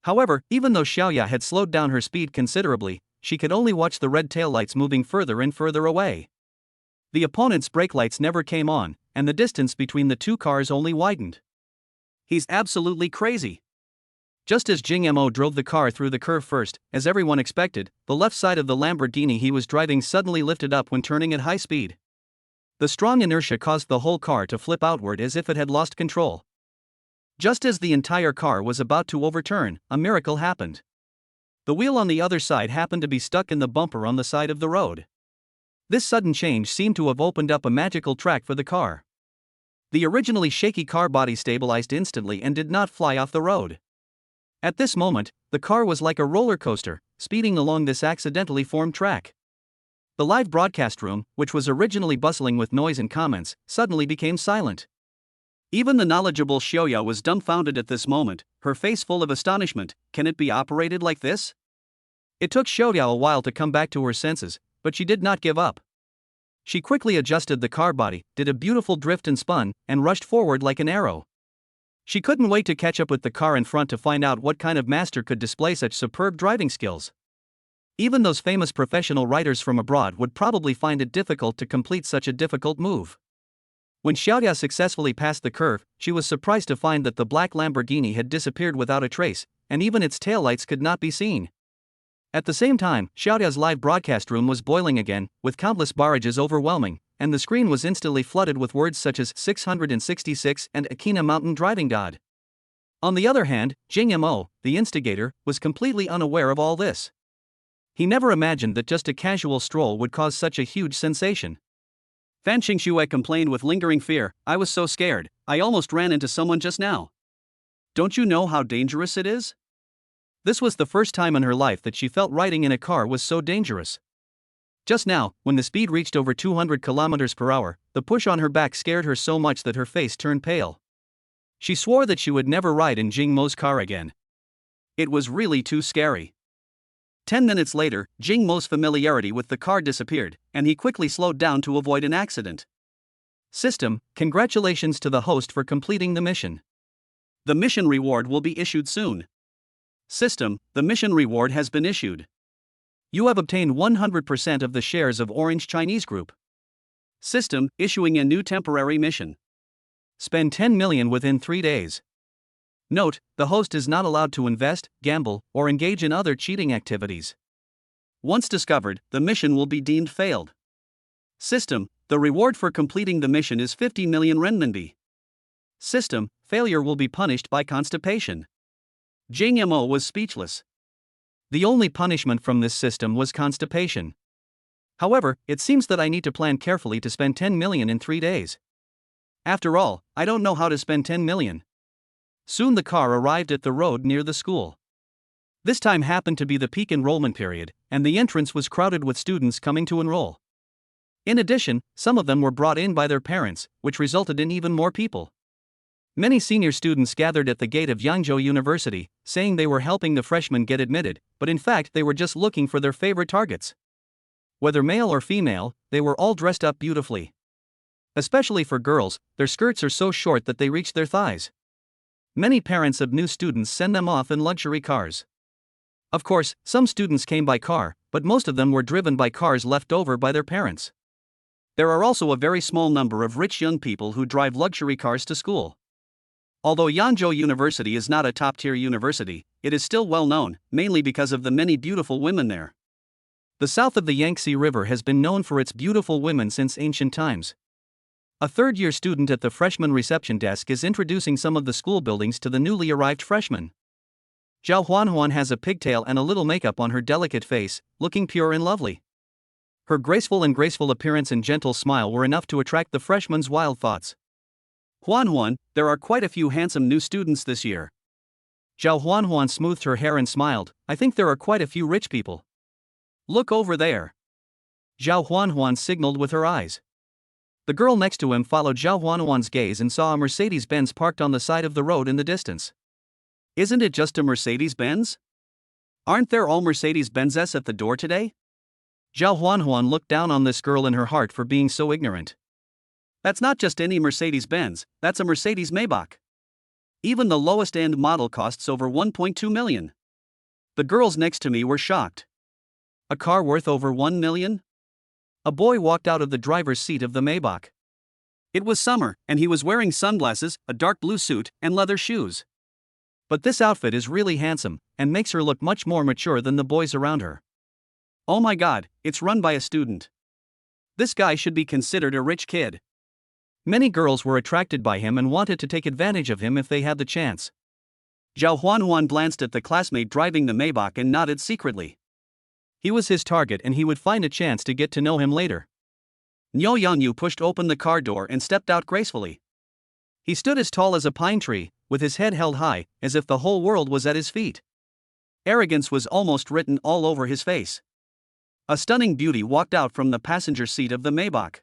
However, even though Xiaoya had slowed down her speed considerably, she could only watch the red taillights moving further and further away. The opponent's brake lights never came on, and the distance between the two cars only widened. He's absolutely crazy. Just as Jing Yamo drove the car through the curve first, as everyone expected, the left side of the Lamborghini he was driving suddenly lifted up when turning at high speed. The strong inertia caused the whole car to flip outward as if it had lost control. Just as the entire car was about to overturn, a miracle happened. The wheel on the other side happened to be stuck in the bumper on the side of the road. This sudden change seemed to have opened up a magical track for the car. The originally shaky car body stabilized instantly and did not fly off the road. At this moment, the car was like a roller coaster, speeding along this accidentally formed track. The live broadcast room, which was originally bustling with noise and comments, suddenly became silent. Even the knowledgeable Xiaoya was dumbfounded at this moment, her face full of astonishment. Can it be operated like this? It took Xiaoya a while to come back to her senses, but she did not give up. She quickly adjusted the car body, did a beautiful drift and spun, and rushed forward like an arrow. She couldn't wait to catch up with the car in front to find out what kind of master could display such superb driving skills. Even those famous professional riders from abroad would probably find it difficult to complete such a difficult move. When Xiaoya successfully passed the curve, she was surprised to find that the black Lamborghini had disappeared without a trace, and even its taillights could not be seen. At the same time, Xiaoya's live broadcast room was boiling again, with countless barrages overwhelming, and the screen was instantly flooded with words such as 666 and Akina Mountain Driving God. On the other hand, Jing Yamo, the instigator, was completely unaware of all this. He never imagined that just a casual stroll would cause such a huge sensation. Fan Xingxue complained with lingering fear, "I was so scared, I almost ran into someone just now. Don't you know how dangerous it is?" This was the first time in her life that she felt riding in a car was so dangerous. Just now, when the speed reached over 200 km/h, the push on her back scared her so much that her face turned pale. She swore that she would never ride in Jing Mo's car again. It was really too scary. 10 minutes later, Jing Mo's familiarity with the car disappeared, and he quickly slowed down to avoid an accident. System, congratulations to the host for completing the mission. The mission reward will be issued soon. System, the mission reward has been issued. You have obtained 100% of the shares of Orange Chinese Group. System, issuing a new temporary mission. Spend 10 million within 3 days. Note, the host is not allowed to invest, gamble, or engage in other cheating activities. Once discovered, the mission will be deemed failed. System, the reward for completing the mission is 50 million renminbi. System, failure will be punished by constipation. Jing Mo was speechless. The only punishment from this system was constipation. However, it seems that I need to plan carefully to spend 10 million in 3 days. After all, I don't know how to spend 10 million. Soon the car arrived at the road near the school. This time happened to be the peak enrollment period, and the entrance was crowded with students coming to enroll. In addition, some of them were brought in by their parents, which resulted in even more people. Many senior students gathered at the gate of Yangzhou University, saying they were helping the freshmen get admitted, but in fact they were just looking for their favorite targets. Whether male or female, they were all dressed up beautifully. Especially for girls, their skirts are so short that they reach their thighs. Many parents of new students send them off in luxury cars. Of course, some students came by car, but most of them were driven by cars left over by their parents. There are also a very small number of rich young people who drive luxury cars to school. Although Yangzhou University is not a top-tier university, it is still well known, mainly because of the many beautiful women there. The south of the Yangtze River has been known for its beautiful women since ancient times. A third-year student at the freshman reception desk is introducing some of the school buildings to the newly arrived freshmen. Zhao Huanhuan has a pigtail and a little makeup on her delicate face, looking pure and lovely. Her graceful appearance and gentle smile were enough to attract the freshmen's wild thoughts. Huanhuan, there are quite a few handsome new students this year. Zhao Huanhuan smoothed her hair and smiled. I think there are quite a few rich people. Look over there. Zhao Huanhuan signaled with her eyes. The girl next to him followed Zhao Huanhuan's gaze and saw a Mercedes-Benz parked on the side of the road in the distance. Isn't it just a Mercedes-Benz? Aren't there all Mercedes-Benzes at the door today? Zhao Huanhuan looked down on this girl in her heart for being so ignorant. That's not just any Mercedes-Benz, that's a Mercedes-Maybach. Even the lowest-end model costs over 1.2 million. The girls next to me were shocked. A car worth over 1 million? A boy walked out of the driver's seat of the Maybach. It was summer, and he was wearing sunglasses, a dark blue suit, and leather shoes. But this outfit is really handsome, and makes her look much more mature than the boys around her. Oh my god, it's run by a student. This guy should be considered a rich kid. Many girls were attracted by him and wanted to take advantage of him if they had the chance. Zhao Huanhuan glanced at the classmate driving the Maybach and nodded secretly. He was his target and he would find a chance to get to know him later. Niu Yangyu pushed open the car door and stepped out gracefully. He stood as tall as a pine tree, with his head held high, as if the whole world was at his feet. Arrogance was almost written all over his face. A stunning beauty walked out from the passenger seat of the Maybach.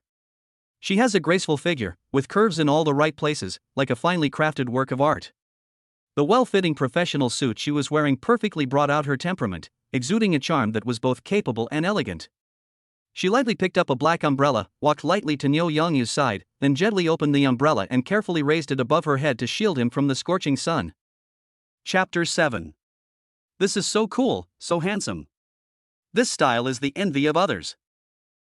She has a graceful figure, with curves in all the right places, like a finely crafted work of art. The well-fitting professional suit she was wearing perfectly brought out her temperament, exuding a charm that was both capable and elegant. She lightly picked up a black umbrella, walked lightly to Niu Yangyu's side, then gently opened the umbrella and carefully raised it above her head to shield him from the scorching sun. Chapter 7. This is so cool, so handsome. This style is the envy of others.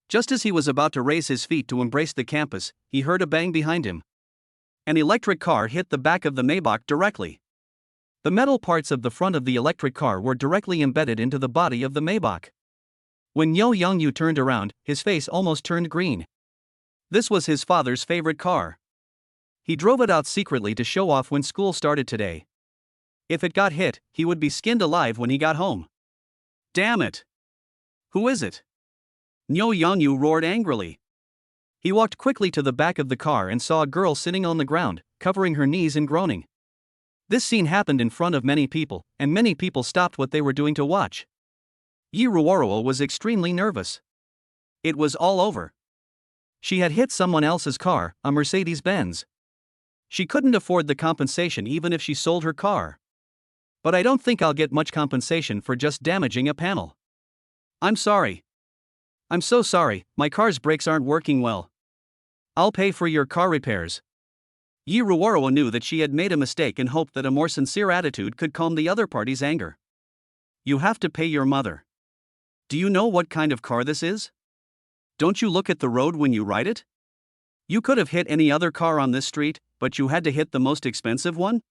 Just as he was about to raise his feet to embrace the campus, he heard a bang behind him. An electric car hit the back of the Maybach directly. The metal parts of the front of the electric car were directly embedded into the body of the Maybach. When Niu Yangyu turned around, his face almost turned green. This was his father's favorite car. He drove it out secretly to show off when school started today. If it got hit, he would be skinned alive when he got home. Damn it! Who is it? Niu Yangyu roared angrily. He walked quickly to the back of the car and saw a girl sitting on the ground, covering her knees and groaning. This scene happened in front of many people, and many people stopped what they were doing to watch. Yi Ruoruo was extremely nervous. It was all over. She had hit someone else's car, a Mercedes-Benz. She couldn't afford the compensation even if she sold her car. But I don't think I'll get much compensation for just damaging a panel. I'm sorry. I'm so sorry, my car's brakes aren't working well. I'll pay for your car repairs. Yi Ruoro knew that she had made a mistake and hoped that a more sincere attitude could calm the other party's anger. You have to pay your mother. Do you know what kind of car this is? Don't you look at the road when you ride it? You could have hit any other car on this street, but you had to hit the most expensive one?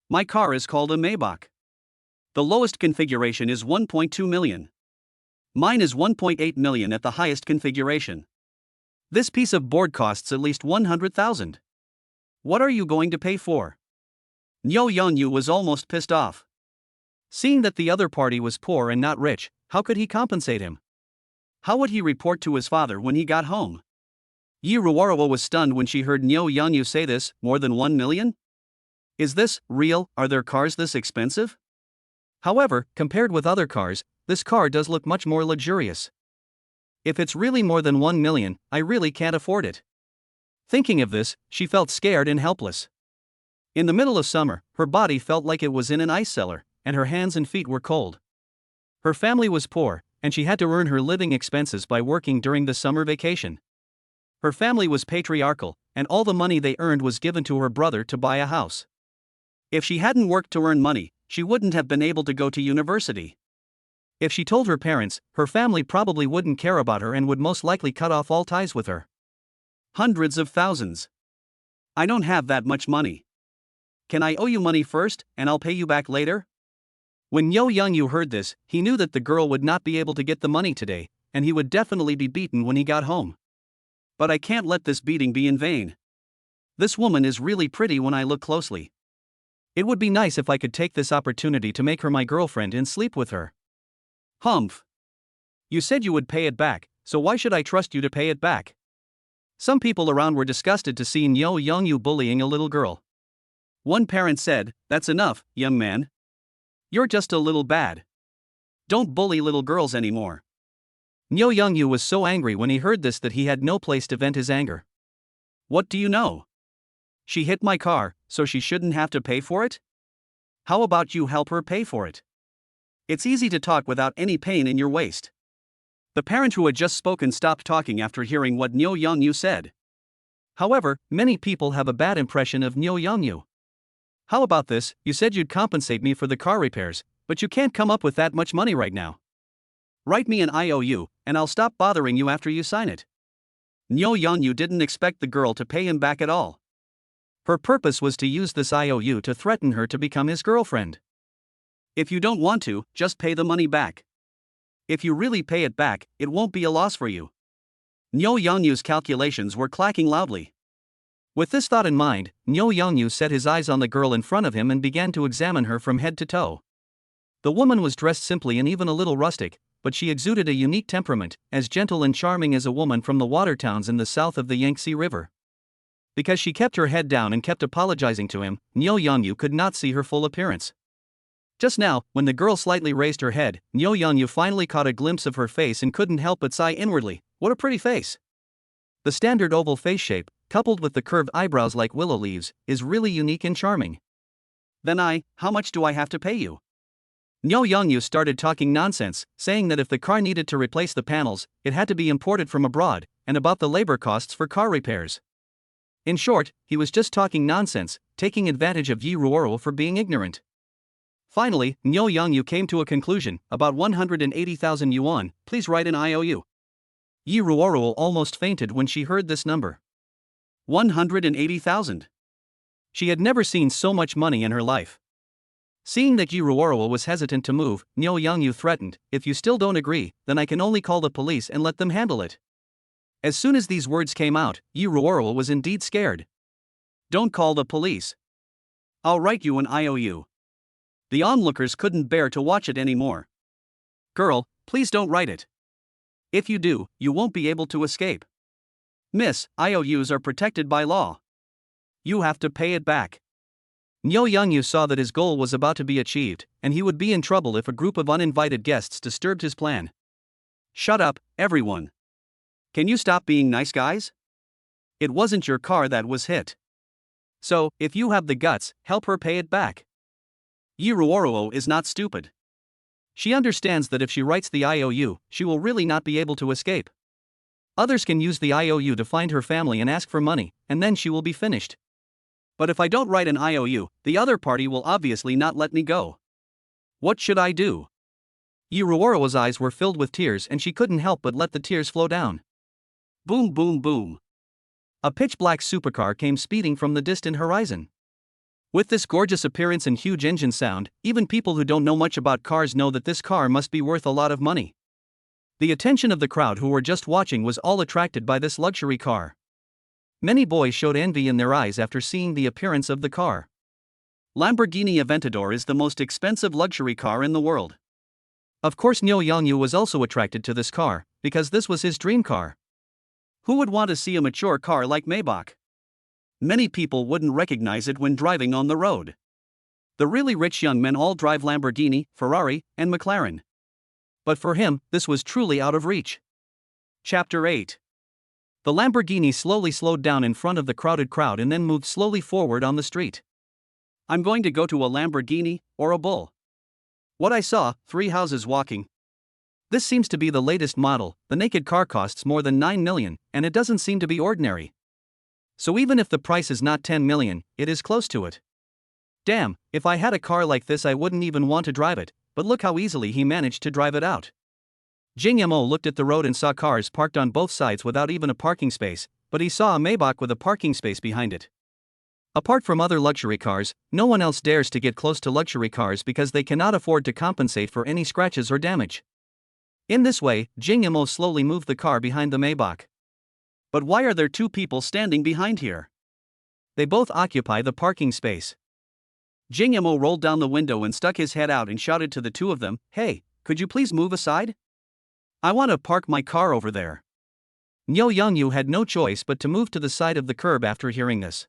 My car is called a Maybach. The lowest configuration is 1.2 million. Mine is 1.8 million at the highest configuration. This piece of board costs at least 100,000. What are you going to pay for? Nyo Youngyu was almost pissed off. Seeing that the other party was poor and not rich, how could he compensate him? How would he report to his father when he got home? Yi Ruoro was stunned when she heard Nyo Youngyu say this, more than 1 million? Is this real? Are their cars this expensive? However, compared with other cars, this car does look much more luxurious. If it's really more than 1 million, I really can't afford it. Thinking of this, she felt scared and helpless. In the middle of summer, her body felt like it was in an ice cellar, and her hands and feet were cold. Her family was poor, and she had to earn her living expenses by working during the summer vacation. Her family was patriarchal, and all the money they earned was given to her brother to buy a house. If she hadn't worked to earn money, she wouldn't have been able to go to university. If she told her parents, her family probably wouldn't care about her and would most likely cut off all ties with her. Hundreds of thousands. I don't have that much money. Can I owe you money first, and I'll pay you back later? When Nyo Youngyu heard this, he knew that the girl would not be able to get the money today, and he would definitely be beaten when he got home. But I can't let this beating be in vain. This woman is really pretty when I look closely. It would be nice if I could take this opportunity to make her my girlfriend and sleep with her. Humph. You said you would pay it back, so why should I trust you to pay it back? Some people around were disgusted to see Nyo Youngyu bullying a little girl. One parent said, "That's enough, young man. You're just a little bad. Don't bully little girls anymore." Nyo Youngyu was so angry when he heard this that he had no place to vent his anger. What do you know? She hit my car, so she shouldn't have to pay for it? How about you help her pay for it? It's easy to talk without any pain in your waist. The parent who had just spoken stopped talking after hearing what Nyo Youngyu said. However, many people have a bad impression of Nyo Youngyu. How about this? You said you'd compensate me for the car repairs, but you can't come up with that much money right now. Write me an IOU, and I'll stop bothering you after you sign it. Nyo Youngyu didn't expect the girl to pay him back at all. Her purpose was to use this IOU to threaten her to become his girlfriend. If you don't want to, just pay the money back. If you really pay it back, it won't be a loss for you. Nyo Youngyu's calculations were clacking loudly. With this thought in mind, Nyo Youngyu set his eyes on the girl in front of him and began to examine her from head to toe. The woman was dressed simply and even a little rustic, but she exuded a unique temperament, as gentle and charming as a woman from the water towns in the south of the Yangtze River. Because she kept her head down and kept apologizing to him, Nyo Youngyu could not see her full appearance. Just now, when the girl slightly raised her head, Nyo Youngyu finally caught a glimpse of her face and couldn't help but sigh inwardly. What a pretty face! The standard oval face shape, coupled with the curved eyebrows like willow leaves, is really unique and charming. Then how much do I have to pay you? Nyo Youngyu started talking nonsense, saying that if the car needed to replace the panels, it had to be imported from abroad, and about the labor costs for car repairs. In short, he was just talking nonsense, taking advantage of Yi Ruoro for being ignorant. Finally, Nyo Youngyu came to a conclusion, about 180,000 yuan, please write an IOU. Yi Ruoro almost fainted when she heard this number. 180,000. She had never seen so much money in her life. Seeing that Yi Ruoro was hesitant to move, Nyo Youngyu threatened, if you still don't agree, then I can only call the police and let them handle it. As soon as these words came out, Yi Ruoro was indeed scared. Don't call the police. I'll write you an IOU. The onlookers couldn't bear to watch it anymore. Girl, please don't write it. If you do, you won't be able to escape. Miss, IOUs are protected by law. You have to pay it back. Nyo Youngyu saw that his goal was about to be achieved, and he would be in trouble if a group of uninvited guests disturbed his plan. Shut up, everyone. Can you stop being nice guys? It wasn't your car that was hit. So, if you have the guts, help her pay it back. Yi Ruoruo is not stupid. She understands that if she writes the IOU, she will really not be able to escape. Others can use the IOU to find her family and ask for money, and then she will be finished. But if I don't write an IOU, the other party will obviously not let me go. What should I do? Yi Ruoruo's eyes were filled with tears and she couldn't help but let the tears flow down. Boom boom boom. A pitch-black supercar came speeding from the distant horizon. With this gorgeous appearance and huge engine sound, even people who don't know much about cars know that this car must be worth a lot of money. The attention of the crowd who were just watching was all attracted by this luxury car. Many boys showed envy in their eyes after seeing the appearance of the car. Lamborghini Aventador is the most expensive luxury car in the world. Of course Niu Yangyu was also attracted to this car, because this was his dream car. Who would want to see a mature car like Maybach? Many people wouldn't recognize it when driving on the road. The really rich young men all drive Lamborghini, Ferrari, and McLaren. But for him, this was truly out of reach. Chapter 8. The Lamborghini slowly slowed down in front of the crowded crowd and then moved slowly forward on the street. I'm going to go to a Lamborghini, or a bull. What I saw, 3 houses walking. This seems to be the latest model. The naked car costs more than 9 million, and it doesn't seem to be ordinary. So even if the price is not 10 million, it is close to it. Damn, if I had a car like this I wouldn't even want to drive it, but look how easily he managed to drive it out. Jing Mo looked at the road and saw cars parked on both sides without even a parking space, but he saw a Maybach with a parking space behind it. Apart from other luxury cars, no one else dares to get close to luxury cars because they cannot afford to compensate for any scratches or damage. In this way, Jing Mo slowly moved the car behind the Maybach. But why are there 2 people standing behind here? They both occupy the parking space. Jing Mo rolled down the window and stuck his head out and shouted to the 2 of them, "Hey, could you please move aside? I want to park my car over there." Niu Yangyu had no choice but to move to the side of the curb after hearing this.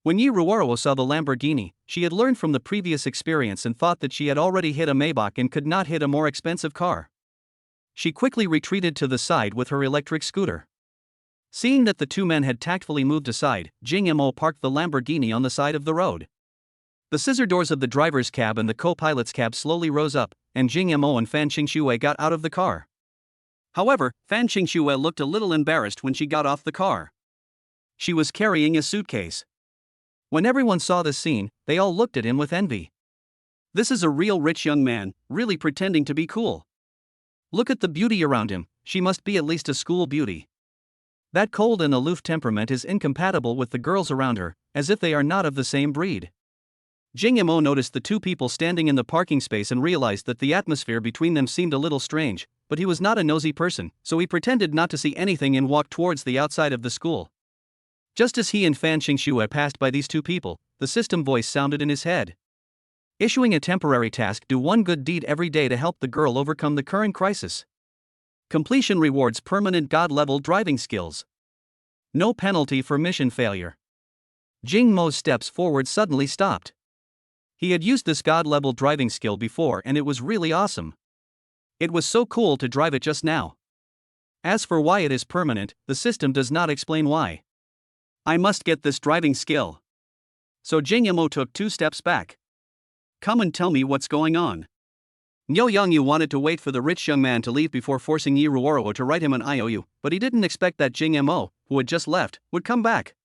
When Yi Ruoruo saw the Lamborghini, she had learned from the previous experience and thought that she had already hit a Maybach and could not hit a more expensive car. She quickly retreated to the side with her electric scooter. Seeing that the 2 men had tactfully moved aside, Jing Mo parked the Lamborghini on the side of the road. The scissor doors of the driver's cab and the co-pilot's cab slowly rose up, and Jing Mo and Fan Qingxue got out of the car. However, Fan Qingxue looked a little embarrassed when she got off the car. She was carrying a suitcase. When everyone saw this scene, they all looked at him with envy. This is a real rich young man, really pretending to be cool. Look at the beauty around him, she must be at least a school beauty. That cold and aloof temperament is incompatible with the girls around her, as if they are not of the same breed. Jing Mo noticed the 2 people standing in the parking space and realized that the atmosphere between them seemed a little strange, but he was not a nosy person, so he pretended not to see anything and walked towards the outside of the school. Just as he and Fan Qingxue passed by these 2 people, the system voice sounded in his head. Issuing a temporary task: do 1 good deed every day to help the girl overcome the current crisis. Completion rewards permanent God-level driving skills. No penalty for mission failure. Jing Mo's steps forward suddenly stopped. He had used this God-level driving skill before and it was really awesome. It was so cool to drive it just now. As for why it is permanent, the system does not explain why. I must get this driving skill. So Jing Mo took 2 steps back. Come and tell me what's going on. Niu Yangyu wanted to wait for the rich young man to leave before forcing Yi Ruoruo to write him an IOU, but he didn't expect that Jing Mo, who had just left, would come back.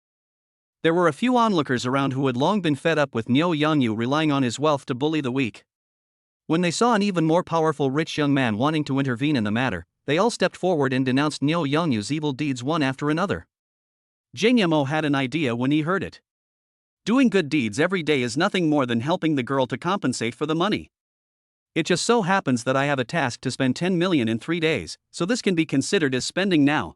There were a few onlookers around who had long been fed up with Niu Yangyu relying on his wealth to bully the weak. When they saw an even more powerful rich young man wanting to intervene in the matter, they all stepped forward and denounced Niu Yangyu's evil deeds one after another. Jing Mo had an idea when he heard it. Doing good deeds every day is nothing more than helping the girl to compensate for the money. It just so happens that I have a task to spend 10 million in 3 days, so this can be considered as spending now.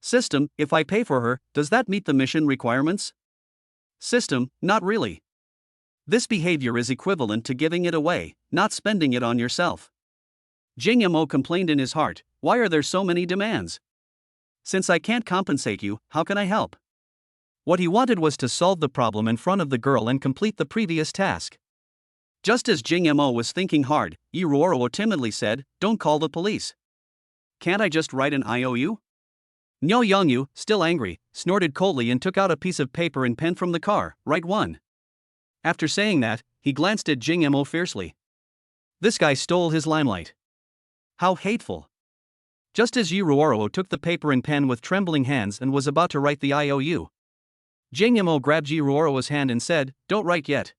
System: if I pay for her, does that meet the mission requirements? System: not really. This behavior is equivalent to giving it away, not spending it on yourself. Jing Mo complained in his heart, why are there so many demands? Since I can't compensate you, how can I help? What he wanted was to solve the problem in front of the girl and complete the previous task. Just as Jing Mo was thinking hard, Yi Ruoruo timidly said, don't call the police. Can't I just write an IOU? Nyo Yongyu, still angry, snorted coldly and took out a piece of paper and pen from the car. Write one. After saying that, he glanced at Jing Mo fiercely. This guy stole his limelight. How hateful. Just as Yi Ruoro took the paper and pen with trembling hands and was about to write the IOU, Jing Mo grabbed Yi Ruoro's hand and said, "Don't write yet."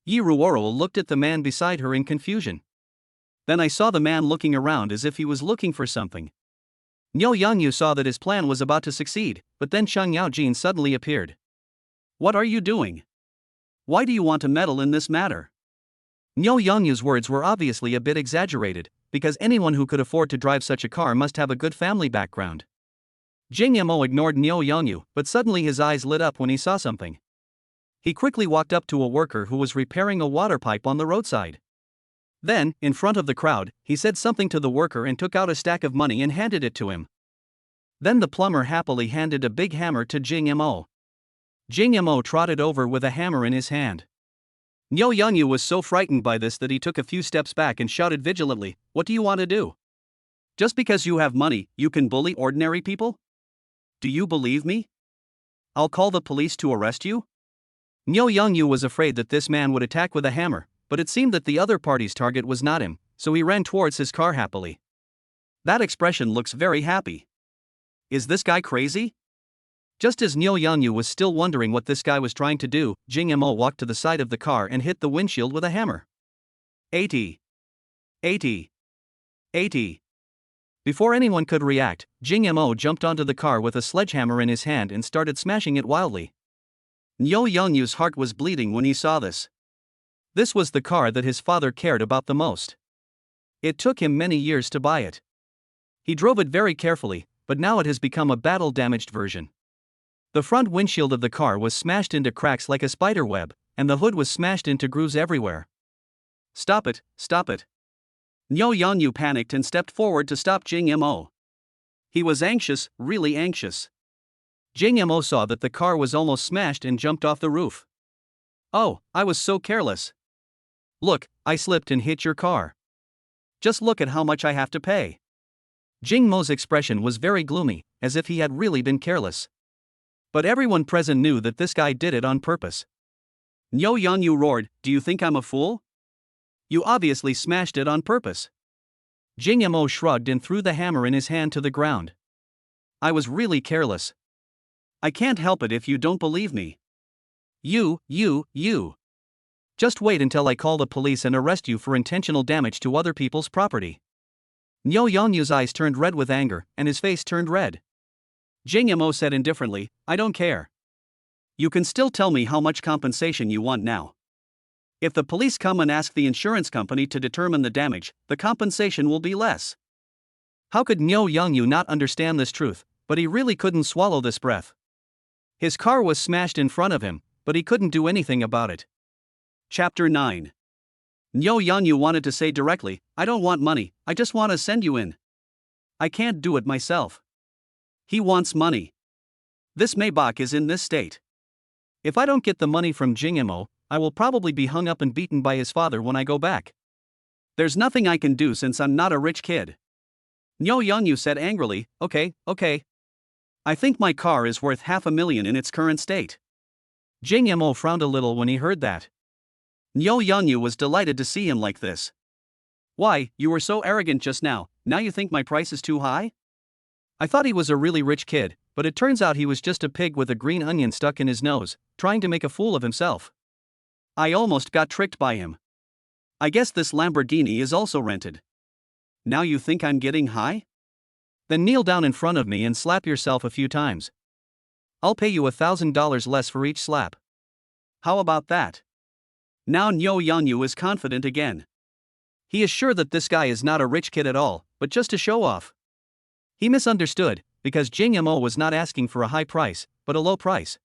Yi Ruoro looked at the man beside her in confusion. Then I saw the man looking around as if he was looking for something. Nyo Yongyu saw that his plan was about to succeed, but then Chang Yaojin suddenly appeared. "What are you doing? Why do you want to meddle in this matter?" Nyo Yongyu's words were obviously a bit exaggerated, because anyone who could afford to drive such a car must have a good family background. Jing Mo ignored Nyo Yongyu, but suddenly his eyes lit up when he saw something. He quickly walked up to a worker who was repairing a water pipe on the roadside. Then, in front of the crowd, he said something to the worker and took out a stack of money and handed it to him. Then the plumber happily handed a big hammer to Jing Mo. Jing Mo trotted over with a hammer in his hand. Nyo Yongyu was so frightened by this that he took a few steps back and shouted vigilantly, "What do you want to do? Just because you have money, you can bully ordinary people? Do you believe me? I'll call the police to arrest you?" Nyo Yongyu was afraid that this man would attack with a hammer, but it seemed that the other party's target was not him, so he ran towards his car happily. That expression looks very happy. Is this guy crazy? Just as Nyo Yongyu was still wondering what this guy was trying to do, Jing Mo walked to the side of the car and hit the windshield with a hammer. 80. 80. 80. Before anyone could react, Jing Mo jumped onto the car with a sledgehammer in his hand and started smashing it wildly. Nyo Yongyu's heart was bleeding when he saw this. This was the car that his father cared about the most. It took him many years to buy it. He drove it very carefully, but now it has become a battle-damaged version. The front windshield of the car was smashed into cracks like a spider web, and the hood was smashed into grooves everywhere. "Stop it, stop it." Nyo Yongyu panicked and stepped forward to stop Jing Mo. He was anxious, really anxious. Jing Mo saw that the car was almost smashed and jumped off the roof. "Oh, I was so careless. Look, I slipped and hit your car. Just look at how much I have to pay." Jing Mo's expression was very gloomy, as if he had really been careless. But everyone present knew that this guy did it on purpose. Nyo Yongyu roared, "Do you think I'm a fool? You obviously smashed it on purpose." Jing Mo shrugged and threw the hammer in his hand to the ground. "I was really careless. I can't help it if you don't believe me. You. Just wait until I call the police and arrest you for intentional damage to other people's property." Nyo Yongyu's eyes turned red with anger, and his face turned red. Jing Mo said indifferently, "I don't care. You can still tell me how much compensation you want now. If the police come and ask the insurance company to determine the damage, the compensation will be less." How could Nyo Yongyu not understand this truth, but he really couldn't swallow this breath. His car was smashed in front of him, but he couldn't do anything about it. Chapter 9. Nyo Yongyu wanted to say directly, "I don't want money, I just want to send you in. I can't do it myself." He wants money. This Maybach is in this state. If I don't get the money from Jing Mo, I will probably be hung up and beaten by his father when I go back. There's nothing I can do since I'm not a rich kid. Nyo Yongyu said angrily, Okay. I think my car is worth $500,000 in its current state." Jing Mo frowned a little when he heard that. Nyo Yongyu was delighted to see him like this. "Why, you were so arrogant just now you think my price is too high? I thought he was a really rich kid, but it turns out he was just a pig with a green onion stuck in his nose, trying to make a fool of himself. I almost got tricked by him. I guess this Lamborghini is also rented. Now you think I'm getting high? Then kneel down in front of me and slap yourself a few times. I'll pay you $1,000 less for each slap. How about that?" Now Nyo Yongyu is confident again. He is sure that this guy is not a rich kid at all, but just to show off. He misunderstood, because Jing Mo was not asking for a high price, but a low price.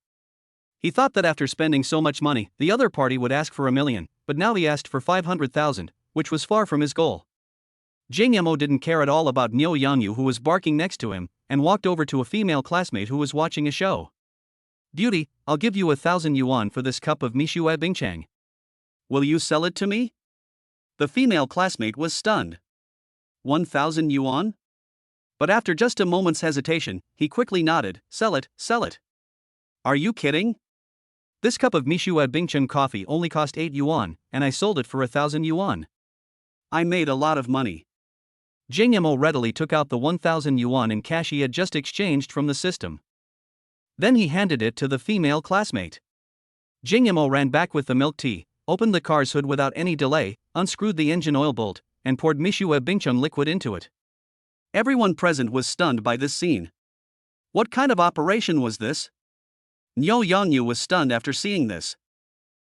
He thought that after spending so much money, the other party would ask for $1 million, but now he asked for $500,000, which was far from his goal. Jing Mo didn't care at all about Nyo Yongyu, who was barking next to him, and walked over to a female classmate who was watching a show. "Beauty, I'll give you 1,000 yuan for this cup of Mishue Bingchang. Will you sell it to me?" The female classmate was stunned. 1,000 yuan? But after just a moment's hesitation, he quickly nodded, sell it, sell it. Are you kidding? This cup of Mishua Bingcheng coffee only cost 8 yuan, and I sold it for 1,000 yuan. I made a lot of money. Jing Mo readily took out the 1,000 yuan in cash he had just exchanged from the system. Then he handed it to the female classmate. Jing Mo ran back with the milk tea, opened the car's hood without any delay, unscrewed the engine oil bolt, and poured Mishua Bingcheng liquid into it. Everyone present was stunned by this scene. What kind of operation was this? Niu Yangyu was stunned after seeing this.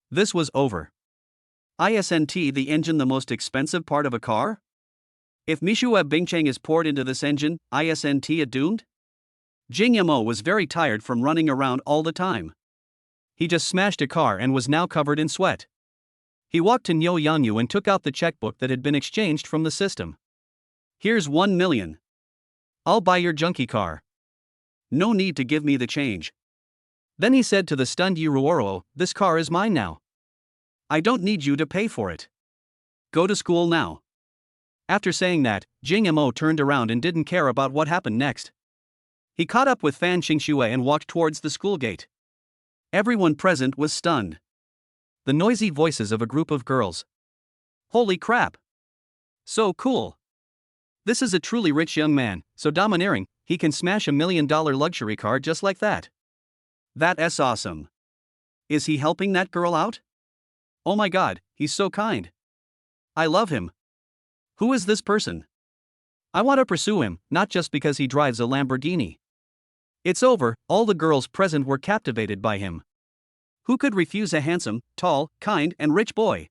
This was over. Isn't the engine the most expensive part of a car? If Mishua Bingcheng is poured into this engine, isn't it doomed? Jing Mo was very tired from running around all the time. He just smashed a car and was now covered in sweat. He walked to Niu Yangyu and took out the checkbook that had been exchanged from the system. Here's 1 million. I'll buy your junky car. No need to give me the change. Then he said to the stunned Yi Ruoro, this car is mine now. I don't need you to pay for it. Go to school now. After saying that, Jing Mo turned around and didn't care about what happened next. He caught up with Fan Xingxue and walked towards the school gate. Everyone present was stunned. The noisy voices of a group of girls. Holy crap! So cool! This is a truly rich young man, so domineering, he can smash $1 million luxury car just like that. That's awesome. Is he helping that girl out? Oh my god, he's so kind. I love him. Who is this person? I want to pursue him, not just because he drives a Lamborghini. It's over, all the girls present were captivated by him. Who could refuse a handsome, tall, kind, and rich boy?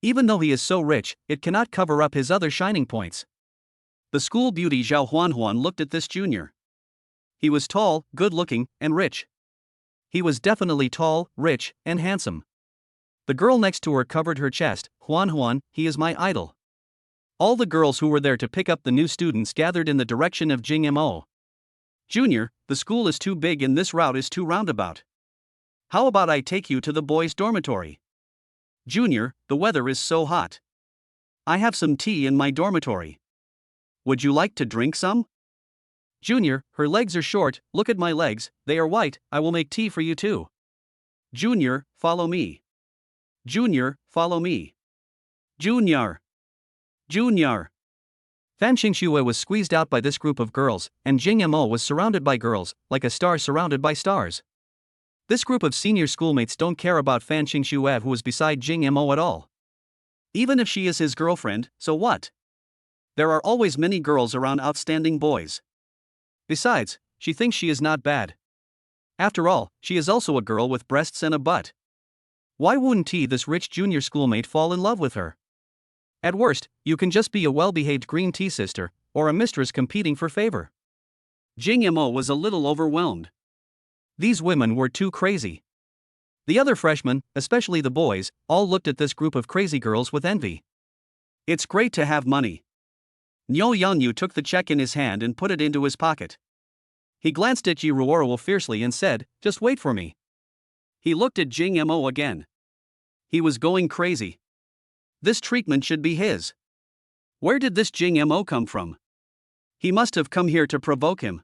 Even though he is so rich, it cannot cover up his other shining points. The school beauty Zhao Huanhuan looked at this junior. He was tall, good-looking, and rich. He was definitely tall, rich, and handsome. The girl next to her covered her chest. Huanhuan, he is my idol. All the girls who were there to pick up the new students gathered in the direction of Jing Mo. Junior, the school is too big and this route is too roundabout. How about I take you to the boys' dormitory? Junior, the weather is so hot. I have some tea in my dormitory. Would you like to drink some? Junior, her legs are short, look at my legs, they are white, I will make tea for you too. Junior, follow me. Junior, follow me. Junior. Junior. Fan Xingxue was squeezed out by this group of girls, and Jing Mo was surrounded by girls, like a star surrounded by stars. This group of senior schoolmates don't care about Fan Xingxue who was beside Jing Mo at all. Even if she is his girlfriend, so what? There are always many girls around outstanding boys. Besides, she thinks she is not bad. After all, she is also a girl with breasts and a butt. Why wouldn't this rich junior schoolmate fall in love with her? At worst, you can just be a well-behaved green tea sister, or a mistress competing for favor. Jing Mo was a little overwhelmed. These women were too crazy. The other freshmen, especially the boys, all looked at this group of crazy girls with envy. It's great to have money. Niu Yangyu took the check in his hand and put it into his pocket. He glanced at Yi Ruoro fiercely and said, just wait for me. He looked at Jing Mo again. He was going crazy. This treatment should be his. Where did this Jing Mo come from? He must have come here to provoke him.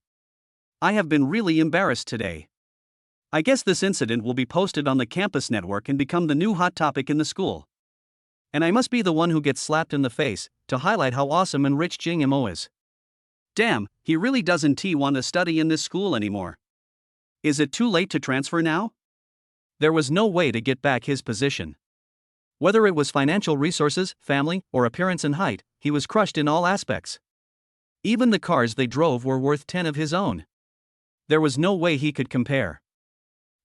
I have been really embarrassed today. I guess this incident will be posted on the campus network and become the new hot topic in the school. And I must be the one who gets slapped in the face, to highlight how awesome and rich Jing Mo is. Damn, he really doesn't want to study in this school anymore. Is it too late to transfer now? There was no way to get back his position. Whether it was financial resources, family, or appearance and height, he was crushed in all aspects. Even the cars they drove were worth 10 of his own. There was no way he could compare.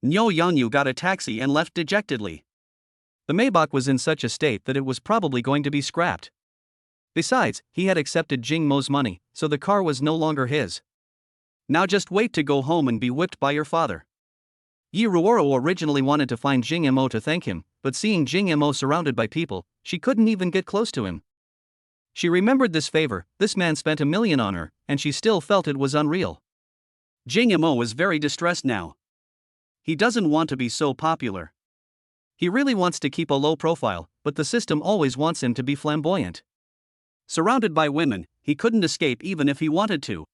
Niu Yangyu got a taxi and left dejectedly. The Maybach was in such a state that it was probably going to be scrapped. Besides, he had accepted Jing Mo's money, so the car was no longer his. Now just wait to go home and be whipped by your father. Yi Ruoro originally wanted to find Jing Mo to thank him, but seeing Jing Mo surrounded by people, she couldn't even get close to him. She remembered this favor, this man spent $1 million on her, and she still felt it was unreal. Jing Mo was very distressed now. He doesn't want to be so popular. He really wants to keep a low profile, but the system always wants him to be flamboyant. Surrounded by women, he couldn't escape even if he wanted to.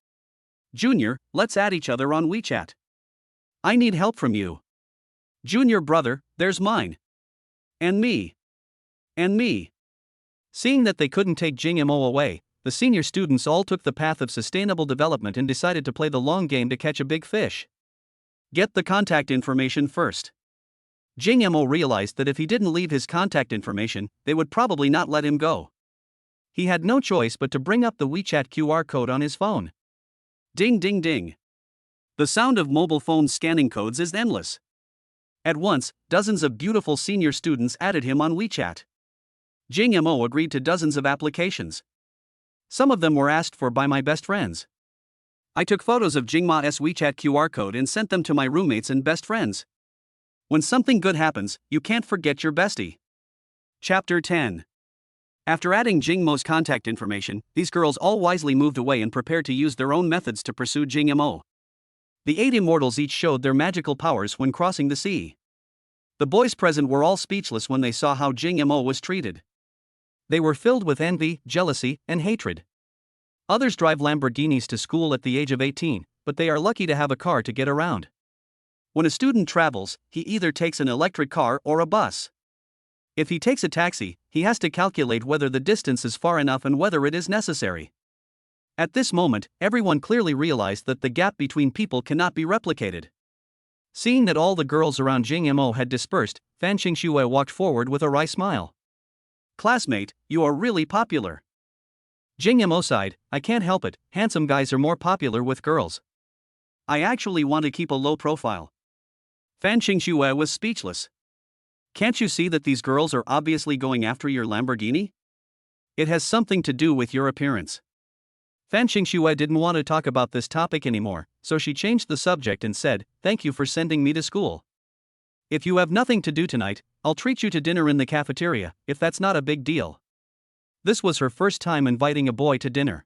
Junior, let's add each other on WeChat. I need help from you. Junior brother, there's mine. And me. And me. Seeing that they couldn't take Jing Mo away, the senior students all took the path of sustainable development and decided to play the long game to catch a big fish. Get the contact information first. Jing Mo realized that if he didn't leave his contact information, they would probably not let him go. He had no choice but to bring up the WeChat QR code on his phone. Ding ding ding. The sound of mobile phones scanning codes is endless. At once, dozens of beautiful senior students added him on WeChat. Jing Mo agreed to dozens of applications. Some of them were asked for by my best friends. I took photos of Jing Ma's WeChat QR code and sent them to my roommates and best friends. When something good happens, you can't forget your bestie. Chapter 10. After adding Jing Mo's contact information, these girls all wisely moved away and prepared to use their own methods to pursue Jing Mo. The 8 immortals each showed their magical powers when crossing the sea. The boys present were all speechless when they saw how Jing Mo was treated. They were filled with envy, jealousy, and hatred. Others drive Lamborghinis to school at the age of 18, but they are lucky to have a car to get around. When a student travels, he either takes an electric car or a bus. If he takes a taxi, he has to calculate whether the distance is far enough and whether it is necessary. At this moment, everyone clearly realized that the gap between people cannot be replicated. Seeing that all the girls around Jing Mo had dispersed, Fan Qingxue walked forward with a wry smile. Classmate, you are really popular. Jing Mo sighed, I can't help it, handsome guys are more popular with girls. I actually want to keep a low profile. Fan Qingxue was speechless. Can't you see that these girls are obviously going after your Lamborghini? It has something to do with your appearance. Fan Qingxue didn't want to talk about this topic anymore, so she changed the subject and said, thank you for sending me to school. If you have nothing to do tonight, I'll treat you to dinner in the cafeteria, if that's not a big deal. This was her first time inviting a boy to dinner.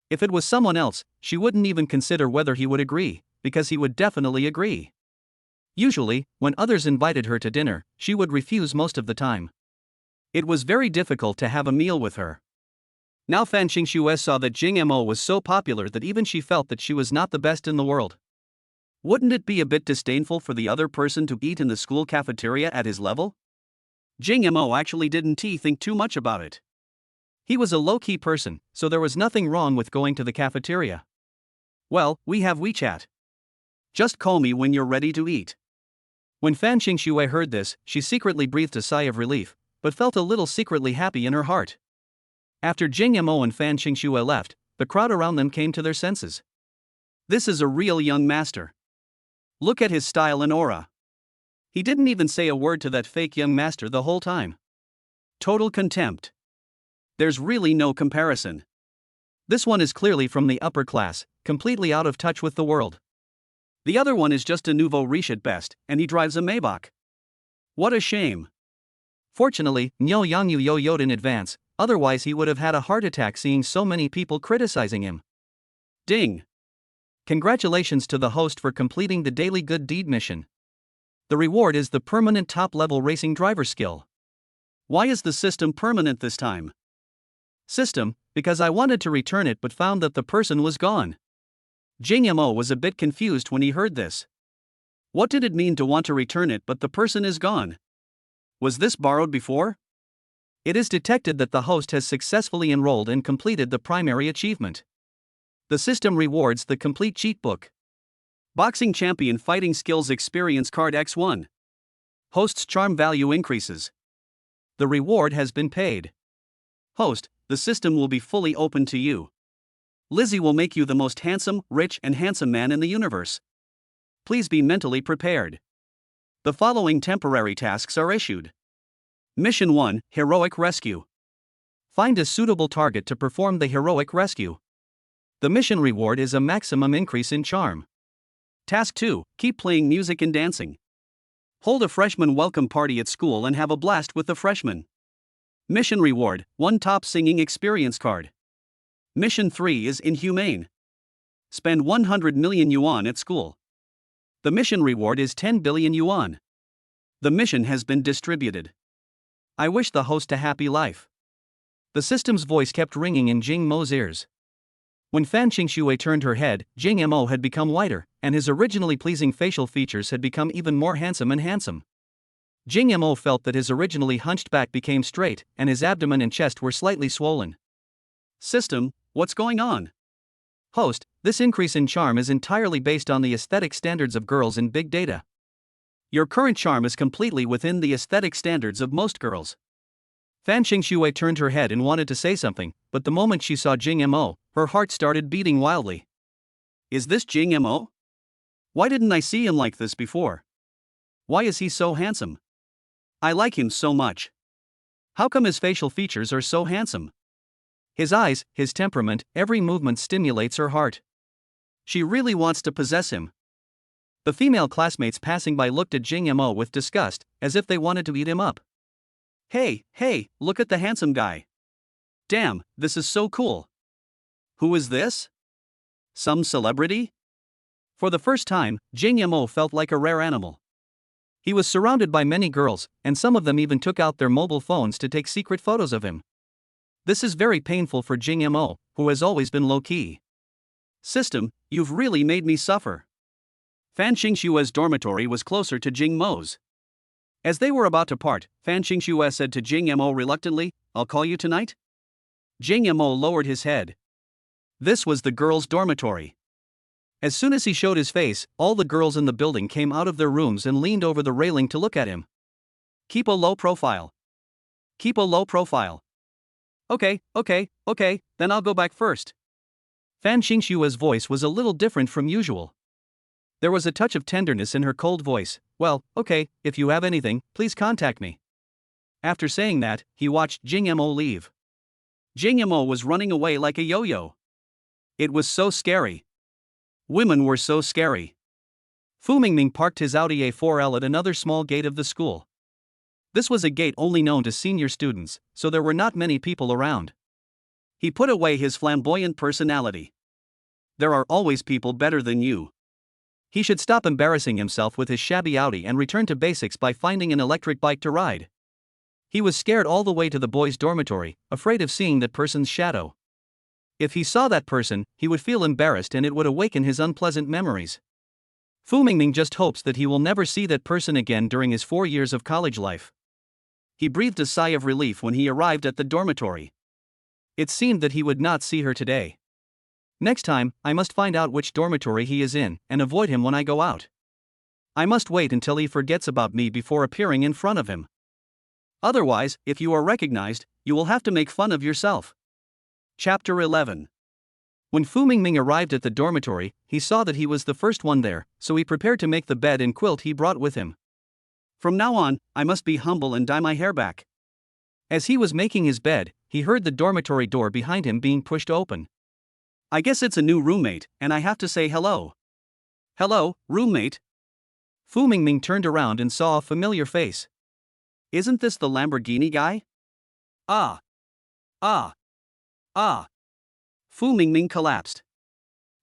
If it was someone else, she wouldn't even consider whether he would agree, because he would definitely agree. Usually, when others invited her to dinner, she would refuse most of the time. It was very difficult to have a meal with her. Now Fan Qingxue saw that Jing Mo was so popular that even she felt that she was not the best in the world. Wouldn't it be a bit disdainful for the other person to eat in the school cafeteria at his level? Jing Mo actually didn't think too much about it. He was a low-key person, so there was nothing wrong with going to the cafeteria. Well, we have WeChat. Just call me when you're ready to eat. When Fan Qingxue heard this, she secretly breathed a sigh of relief, but felt a little secretly happy in her heart. After Jing Mo and Fan Qingxue left, the crowd around them came to their senses. This is a real young master. Look at his style and aura. He didn't even say a word to that fake young master the whole time. Total contempt. There's really no comparison. This one is clearly from the upper class, completely out of touch with the world. The other one is just a nouveau riche at best, and he drives a Maybach. What a shame. Fortunately, Niu Yangyu yo-yoed in advance, otherwise he would have had a heart attack seeing so many people criticizing him. Ding. Congratulations to the host for completing the daily good deed mission. The reward is the permanent top-level racing driver skill. Why is the system permanent this time? System, because I wanted to return it but found that the person was gone. Jing Mo was a bit confused when he heard this. What did it mean to want to return it but the person is gone? Was this borrowed before? It is detected that the host has successfully enrolled and completed the primary achievement. The system rewards the complete cheat book. Boxing champion fighting skills experience card X1. Host's charm value increases. The reward has been paid. Host, the system will be fully open to you. Lizzie will make you the most handsome, rich, and handsome man in the universe. Please be mentally prepared. The following temporary tasks are issued. Mission 1, Heroic Rescue. Find a suitable target to perform the heroic rescue. The mission reward is a maximum increase in charm. Task 2, keep playing music and dancing. Hold a freshman welcome party at school and have a blast with the freshmen. Mission reward, 1 top singing experience card. Mission 3 is inhumane. Spend 100 million yuan at school. The mission reward is 10 billion yuan. The mission has been distributed. I wish the host a happy life. The system's voice kept ringing in Jing Mo's ears. When Fan Qingxue turned her head, Jing Mo had become whiter, and his originally pleasing facial features had become even more handsome and handsome. Jing Mo felt that his originally hunched back became straight, and his abdomen and chest were slightly swollen. System, what's going on? Host, this increase in charm is entirely based on the aesthetic standards of girls in big data. Your current charm is completely within the aesthetic standards of most girls. Fan Qingxue turned her head and wanted to say something, but the moment she saw Jing Mo, her heart started beating wildly. Is this Jing Mo? Why didn't I see him like this before? Why is he so handsome? I like him so much. How come his facial features are so handsome? His eyes, his temperament, every movement stimulates her heart. She really wants to possess him. The female classmates passing by looked at Jing Mo with disgust, as if they wanted to eat him up. Hey, look at the handsome guy. Damn, this is so cool. Who is this? Some celebrity? For the first time, Jing Mo felt like a rare animal. He was surrounded by many girls, and some of them even took out their mobile phones to take secret photos of him. This is very painful for Jing Mo, who has always been low-key. System, you've really made me suffer. Fan Qingxue's dormitory was closer to Jing Mo's. As they were about to part, Fan Qingxue said to Jing Mo reluctantly, I'll call you tonight? Jing Mo lowered his head. This was the girls' dormitory. As soon as he showed his face, all the girls in the building came out of their rooms and leaned over the railing to look at him. Keep a low profile. Keep a low profile. Okay, then I'll go back first. Fan Qingxue's voice was a little different from usual. There was a touch of tenderness in her cold voice. Well, okay, if you have anything, please contact me. After saying that, he watched Jing Mo leave. Jing Mo was running away like a yo-yo. It was so scary. Women were so scary. Fu Mingming parked his Audi A4L at another small gate of the school. This was a gate only known to senior students, so there were not many people around. He put away his flamboyant personality. There are always people better than you. He should stop embarrassing himself with his shabby Audi and return to basics by finding an electric bike to ride. He was scared all the way to the boys' dormitory, afraid of seeing that person's shadow. If he saw that person, he would feel embarrassed and it would awaken his unpleasant memories. Fu Mingming just hopes that he will never see that person again during his 4 years of college life. He breathed a sigh of relief when he arrived at the dormitory. It seemed that he would not see her today. Next time, I must find out which dormitory he is in, and avoid him when I go out. I must wait until he forgets about me before appearing in front of him. Otherwise, if you are recognized, you will have to make fun of yourself. Chapter 11. When Fu Mingming arrived at the dormitory, he saw that he was the first one there, so he prepared to make the bed and quilt he brought with him. From now on, I must be humble and dye my hair back. As he was making his bed, he heard the dormitory door behind him being pushed open. I guess it's a new roommate, and I have to say hello. Hello, roommate. Fu Mingming turned around and saw a familiar face. Isn't this the Lamborghini guy? Ah. Fu Mingming collapsed.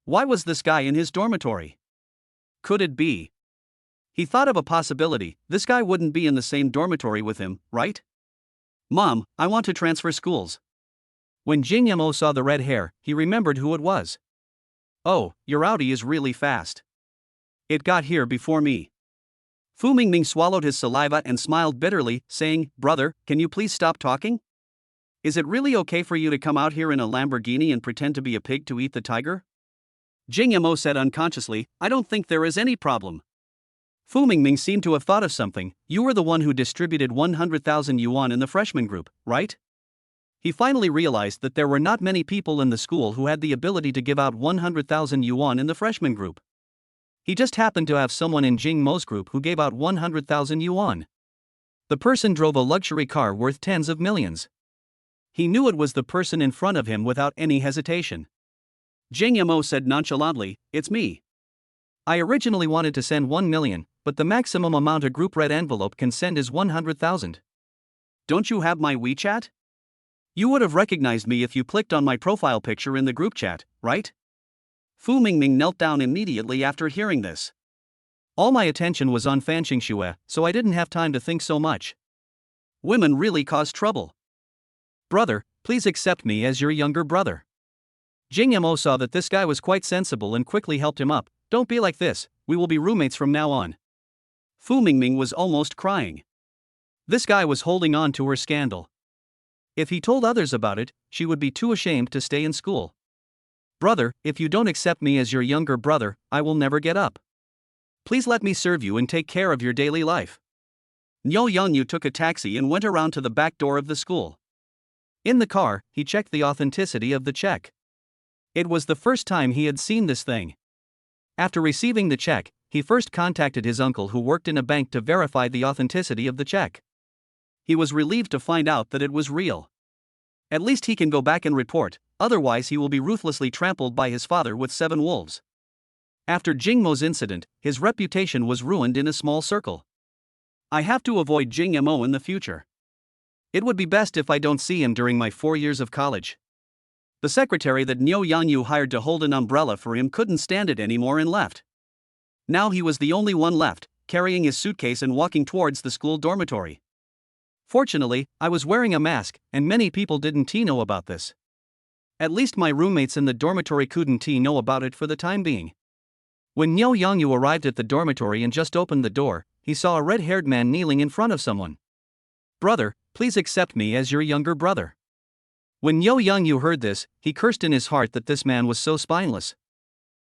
Why was this guy in his dormitory? Could it be? He thought of a possibility. This guy wouldn't be in the same dormitory with him, right? Mom, I want to transfer schools. When Jing Mo saw the red hair, he remembered who it was. Oh, your Audi is really fast. It got here before me. Fu Mingming swallowed his saliva and smiled bitterly, saying, Brother, can you please stop talking? Is it really okay for you to come out here in a Lamborghini and pretend to be a pig to eat the tiger? Jing Mo said unconsciously, I don't think there is any problem. Fu Mingming seemed to have thought of something. You were the one who distributed 100,000 yuan in the freshman group, right? He finally realized that there were not many people in the school who had the ability to give out 100,000 yuan in the freshman group. He just happened to have someone in Jing Mo's group who gave out 100,000 yuan. The person drove a luxury car worth tens of millions. He knew it was the person in front of him without any hesitation. Jing Mo said nonchalantly, It's me. I originally wanted to send 1 million, but the maximum amount a group red envelope can send is 100,000. Don't you have my WeChat? You would have recognized me if you clicked on my profile picture in the group chat, right? Fu Mingming knelt down immediately after hearing this. All my attention was on Fan Qingxue, so I didn't have time to think so much. Women really cause trouble. Brother, please accept me as your younger brother. Jing Mo saw that this guy was quite sensible and quickly helped him up. Don't be like this, we will be roommates from now on. Fu Mingming was almost crying. This guy was holding on to her scandal. If he told others about it, she would be too ashamed to stay in school. Brother, if you don't accept me as your younger brother, I will never get up. Please let me serve you and take care of your daily life. Niu Yangyu took a taxi and went around to the back door of the school. In the car, he checked the authenticity of the check. It was the first time he had seen this thing. After receiving the check, he first contacted his uncle who worked in a bank to verify the authenticity of the check. He was relieved to find out that it was real. At least he can go back and report, otherwise he will be ruthlessly trampled by his father with 7 wolves. After Jing Mo's incident, his reputation was ruined in a small circle. I have to avoid Jing Mo in the future. It would be best if I don't see him during my 4 years of college. The secretary that Niu Yangyu hired to hold an umbrella for him couldn't stand it anymore and left. Now he was the only one left, carrying his suitcase and walking towards the school dormitory. Fortunately, I was wearing a mask, and many people didn't know about this. At least my roommates in the dormitory couldn't know about it for the time being. When Niu Yangyu arrived at the dormitory and just opened the door, he saw a red-haired man kneeling in front of someone. Brother, please accept me as your younger brother. When Niu Yangyu heard this, he cursed in his heart that this man was so spineless.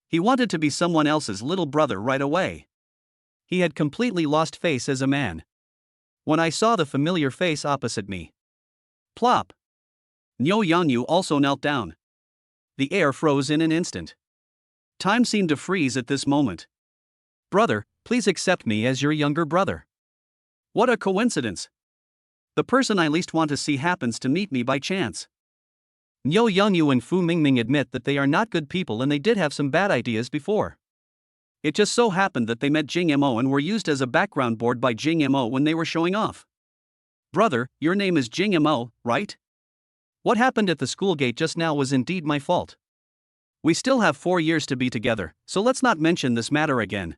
He wanted to be someone else's little brother right away. He had completely lost face as a man. When I saw the familiar face opposite me. Plop! Niu Yangyu also knelt down. The air froze in an instant. Time seemed to freeze at this moment. Brother, please accept me as your younger brother. What a coincidence! The person I least want to see happens to meet me by chance. Niu Yangyu and Fu Mingming admit that they are not good people and they did have some bad ideas before. It just so happened that they met Jing Mo and were used as a background board by Jing Mo when they were showing off. Brother, your name is Jing Mo, right? What happened at the school gate just now was indeed my fault. We still have 4 years to be together, so let's not mention this matter again.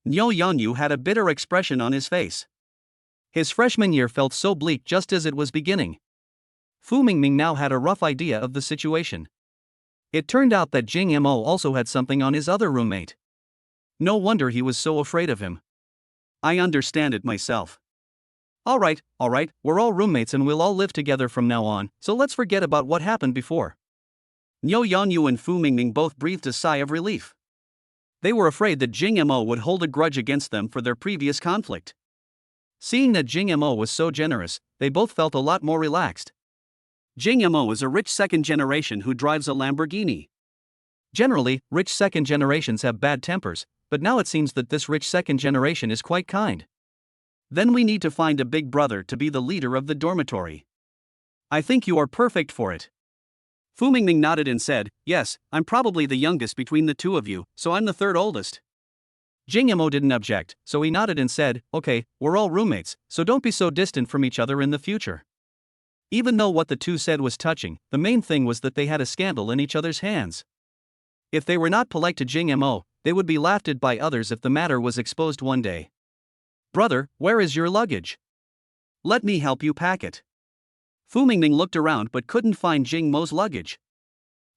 Niu Yangyu had a bitter expression on his face. His freshman year felt so bleak just as it was beginning. Fu Mingming now had a rough idea of the situation. It turned out that Jing Mo also had something on his other roommate. No wonder he was so afraid of him. I understand it myself. Alright, we're all roommates and we'll all live together from now on, so let's forget about what happened before. Niu Yangyu and Fu Mingming both breathed a sigh of relief. They were afraid that Jing Mo would hold a grudge against them for their previous conflict. Seeing that Jing Mo was so generous, they both felt a lot more relaxed. Jing Mo is a rich second generation who drives a Lamborghini. Generally, rich second generations have bad tempers, but now it seems that this rich second generation is quite kind. Then we need to find a big brother to be the leader of the dormitory. I think you are perfect for it. Fu Mingming nodded and said, yes, I'm probably the youngest between the two of you, so I'm the third oldest. Jing Mo didn't object, so he nodded and said, okay, we're all roommates, so don't be so distant from each other in the future. Even though what the two said was touching, the main thing was that they had a scandal in each other's hands. If they were not polite to Jing Mo, they would be laughed at by others if the matter was exposed one day. Brother, where is your luggage? Let me help you pack it. Fu Mingming looked around but couldn't find Jing Mo's luggage.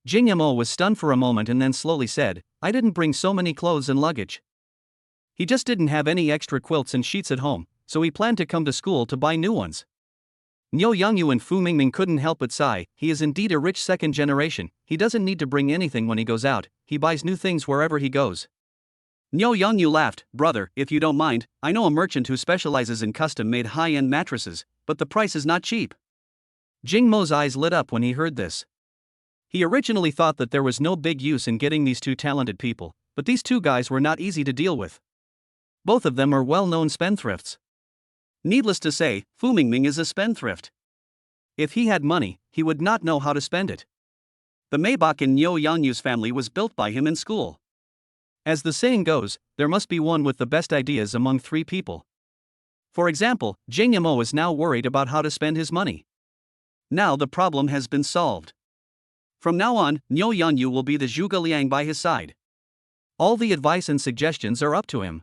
Jing Mo was stunned for a moment and then slowly said, I didn't bring so many clothes and luggage. He just didn't have any extra quilts and sheets at home, so he planned to come to school to buy new ones. Niu Yangyu and Fu Mingming couldn't help but sigh. He is indeed a rich second generation. He doesn't need to bring anything when he goes out, he buys new things wherever he goes. Niu Yangyu laughed, brother, if you don't mind, I know a merchant who specializes in custom-made high-end mattresses, but the price is not cheap. Jing Mo's eyes lit up when he heard this. He originally thought that there was no big use in getting these two talented people, but these two guys were not easy to deal with. Both of them are well-known spendthrifts. Needless to say, Fu Mingming is a spendthrift. If he had money, he would not know how to spend it. The Maybach in Niu Yangyu's family was built by him in school. As the saying goes, there must be one with the best ideas among 3 people. For example, Jing Mo is now worried about how to spend his money. Now the problem has been solved. From now on, Niu Yangyu will be the Zhuge Liang by his side. All the advice and suggestions are up to him.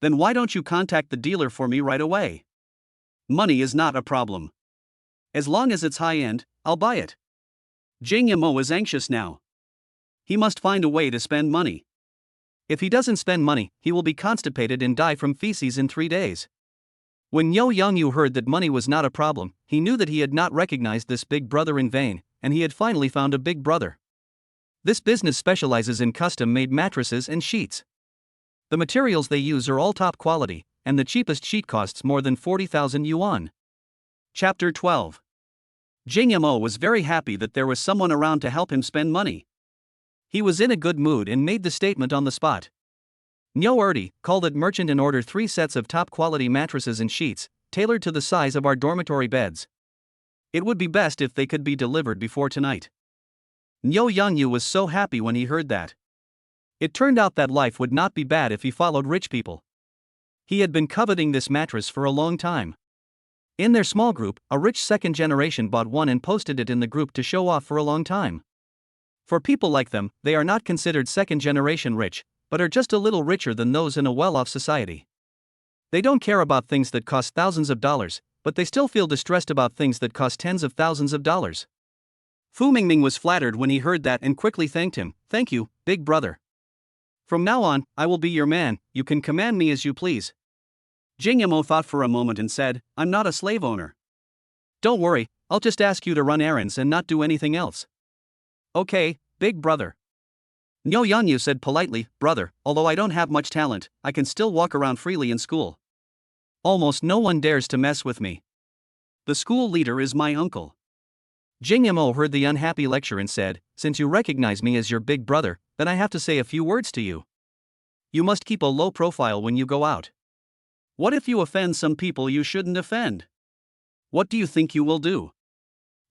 Then why don't you contact the dealer for me right away? Money is not a problem. As long as it's high-end, I'll buy it. Jing Yamo is anxious now. He must find a way to spend money. If he doesn't spend money, he will be constipated and die from feces in 3 days. When Nyo Youngyu heard that money was not a problem, he knew that he had not recognized this big brother in vain, and he had finally found a big brother. This business specializes in custom-made mattresses and sheets. The materials they use are all top quality, and the cheapest sheet costs more than 40,000 yuan. Chapter 12. Jing Yamo was very happy that there was someone around to help him spend money. He was in a good mood and made the statement on the spot. Nyo Erdi, call that merchant and order 3 sets of top-quality mattresses and sheets, tailored to the size of our dormitory beds. It would be best if they could be delivered before tonight. Nyo Youngyu was so happy when he heard that. It turned out that life would not be bad if he followed rich people. He had been coveting this mattress for a long time. In their small group, a rich second generation bought one and posted it in the group to show off for a long time. For people like them, they are not considered second generation rich, but are just a little richer than those in a well-off society. They don't care about things that cost thousands of dollars, but they still feel distressed about things that cost tens of thousands of dollars. Fu Mingming was flattered when he heard that and quickly thanked him. Thank you, big brother. From now on, I will be your man, you can command me as you please. Jing Yamo thought for a moment and said, I'm not a slave owner. Don't worry, I'll just ask you to run errands and not do anything else. Okay, big brother. Nyo Youngyu said politely, brother, although I don't have much talent, I can still walk around freely in school. Almost no one dares to mess with me. The school leader is my uncle. Jing Yamo heard the unhappy lecture and said, since you recognize me as your big brother, then I have to say a few words to you. You must keep a low profile when you go out. What if you offend some people you shouldn't offend? What do you think you will do?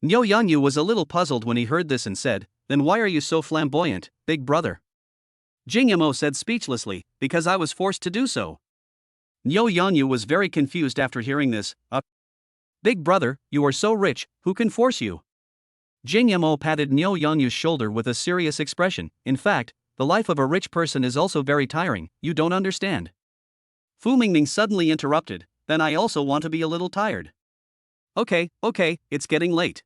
Nyo Youngyu was a little puzzled when he heard this and said, then why are you so flamboyant, big brother? Jing Yamo said speechlessly, because I was forced to do so. Nyo Youngyu was very confused after hearing this. Big brother, you are so rich, who can force you? Jing Yamo patted Nyo Youngyu's shoulder with a serious expression. In fact, the life of a rich person is also very tiring, you don't understand. Fu Mingming suddenly interrupted, then I also want to be a little tired. Okay, it's getting late.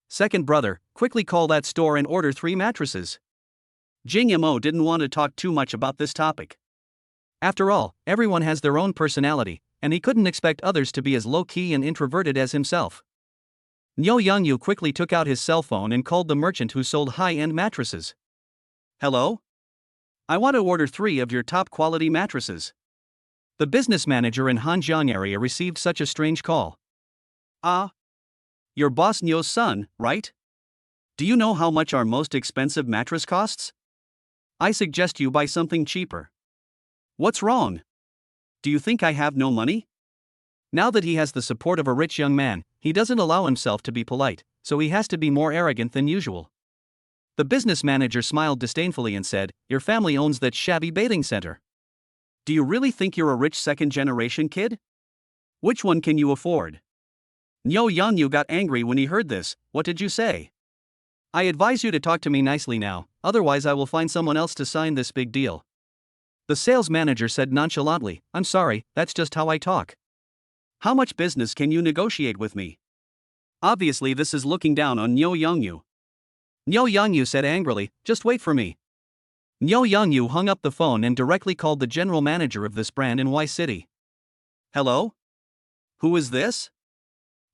Second brother, quickly call that store and order 3 mattresses. Jing Yamo didn't want to talk too much about this topic. After all, everyone has their own personality, and he couldn't expect others to be as low-key and introverted as himself. Nyo Youngyu quickly took out his cell phone and called the merchant who sold high-end mattresses. Hello? I want to order 3 of your top-quality mattresses. The business manager in Hanjiang area received such a strange call. Your boss Nyo's son, right? Do you know how much our most expensive mattress costs? I suggest you buy something cheaper. What's wrong? Do you think I have no money? Now that he has the support of a rich young man, he doesn't allow himself to be polite, so he has to be more arrogant than usual. The business manager smiled disdainfully and said, your family owns that shabby bathing center. Do you really think you're a rich second-generation kid? Which one can you afford? Nyo Youngyu got angry when he heard this. What did you say? I advise you to talk to me nicely now, otherwise I will find someone else to sign this big deal. The sales manager said nonchalantly, I'm sorry, that's just how I talk. How much business can you negotiate with me? Obviously this is looking down on Nyo Youngyu. Nyo Youngyu said angrily, just wait for me. Nyo Youngyu hung up the phone and directly called the general manager of this brand in Y City. Hello? Who is this?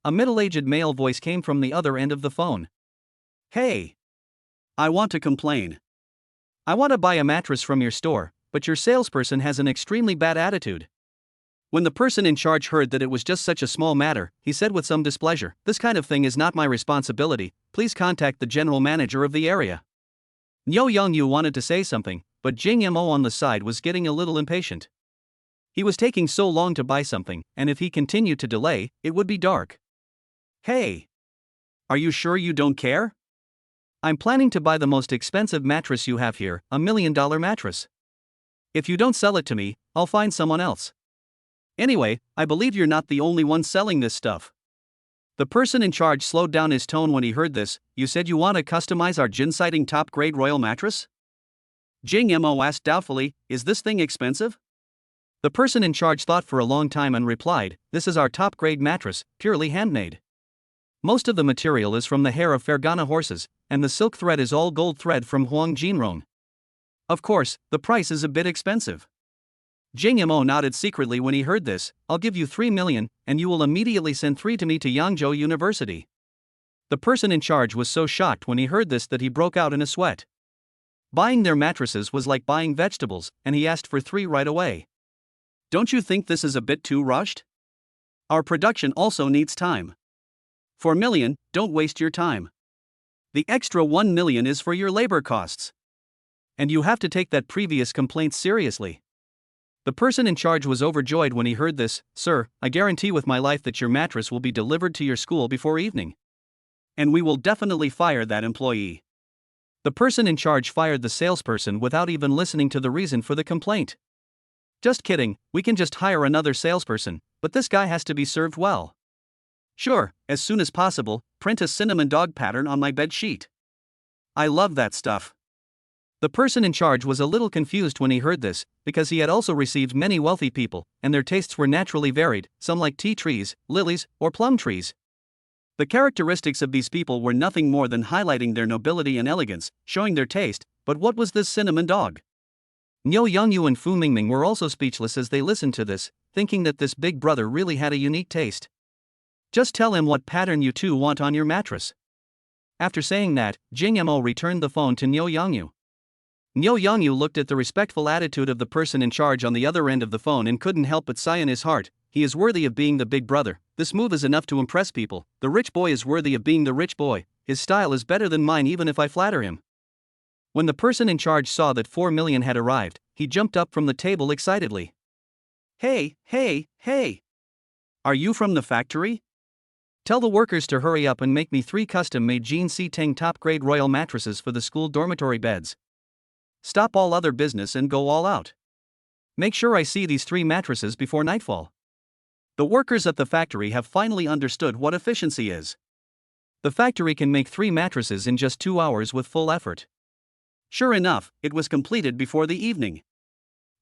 A middle-aged male voice came from the other end of the phone. Hey! I want to complain. I want to buy a mattress from your store, but your salesperson has an extremely bad attitude. When the person in charge heard that it was just such a small matter, he said with some displeasure, this kind of thing is not my responsibility, please contact the general manager of the area. Nyo Youngyu wanted to say something, but Jing Yamo on the side was getting a little impatient. He was taking so long to buy something, and if he continued to delay, it would be dark. Hey! Are you sure you don't care? I'm planning to buy the most expensive mattress you have here, $1 million mattress. If you don't sell it to me, I'll find someone else. Anyway, I believe you're not the only one selling this stuff. The person in charge slowed down his tone when he heard this. You said you want to customize our Jinsighting top-grade royal mattress? Jing Yamo asked doubtfully, is this thing expensive? The person in charge thought for a long time and replied, this is our top-grade mattress, purely handmade. Most of the material is from the hair of Fergana horses, and the silk thread is all gold thread from Huang Jinrong. Of course, the price is a bit expensive. Jing Mo nodded secretly when he heard this. I'll give you 3 million, and you will immediately send 3 to me to Yangzhou University. The person in charge was so shocked when he heard this that he broke out in a sweat. Buying their mattresses was like buying vegetables, and he asked for 3 right away. Don't you think this is a bit too rushed? Our production also needs time. 4 million, don't waste your time. The extra 1 million is for your labor costs. And you have to take that previous complaint seriously. The person in charge was overjoyed when he heard this. Sir, I guarantee with my life that your mattress will be delivered to your school before evening. And we will definitely fire that employee. The person in charge fired the salesperson without even listening to the reason for the complaint. Just kidding, we can just hire another salesperson, but this guy has to be served well. Sure, as soon as possible, print a cinnamon dog pattern on my bed sheet. I love that stuff. The person in charge was a little confused when he heard this, because he had also received many wealthy people, and their tastes were naturally varied, some like tea trees, lilies, or plum trees. The characteristics of these people were nothing more than highlighting their nobility and elegance, showing their taste, but what was this cinnamon dog? Niu Yongyu and Fu Mingming were also speechless as they listened to this, thinking that this big brother really had a unique taste. Just tell him what pattern you two want on your mattress. After saying that, Jing Mo returned the phone to Niu Yongyu. Niu Yongyu looked at the respectful attitude of the person in charge on the other end of the phone and couldn't help but sigh in his heart. He is worthy of being the big brother. This move is enough to impress people. The rich boy is worthy of being the rich boy. His style is better than mine even if I flatter him. When the person in charge saw that 4 million had arrived, he jumped up from the table excitedly. Hey, hey, hey! Are you from the factory? Tell the workers to hurry up and make me 3 custom-made Jean C. Teng top-grade royal mattresses for the school dormitory beds. Stop all other business and go all out. Make sure I see these 3 mattresses before nightfall. The workers at the factory have finally understood what efficiency is. The factory can make 3 mattresses in just 2 hours with full effort. Sure enough, it was completed before the evening.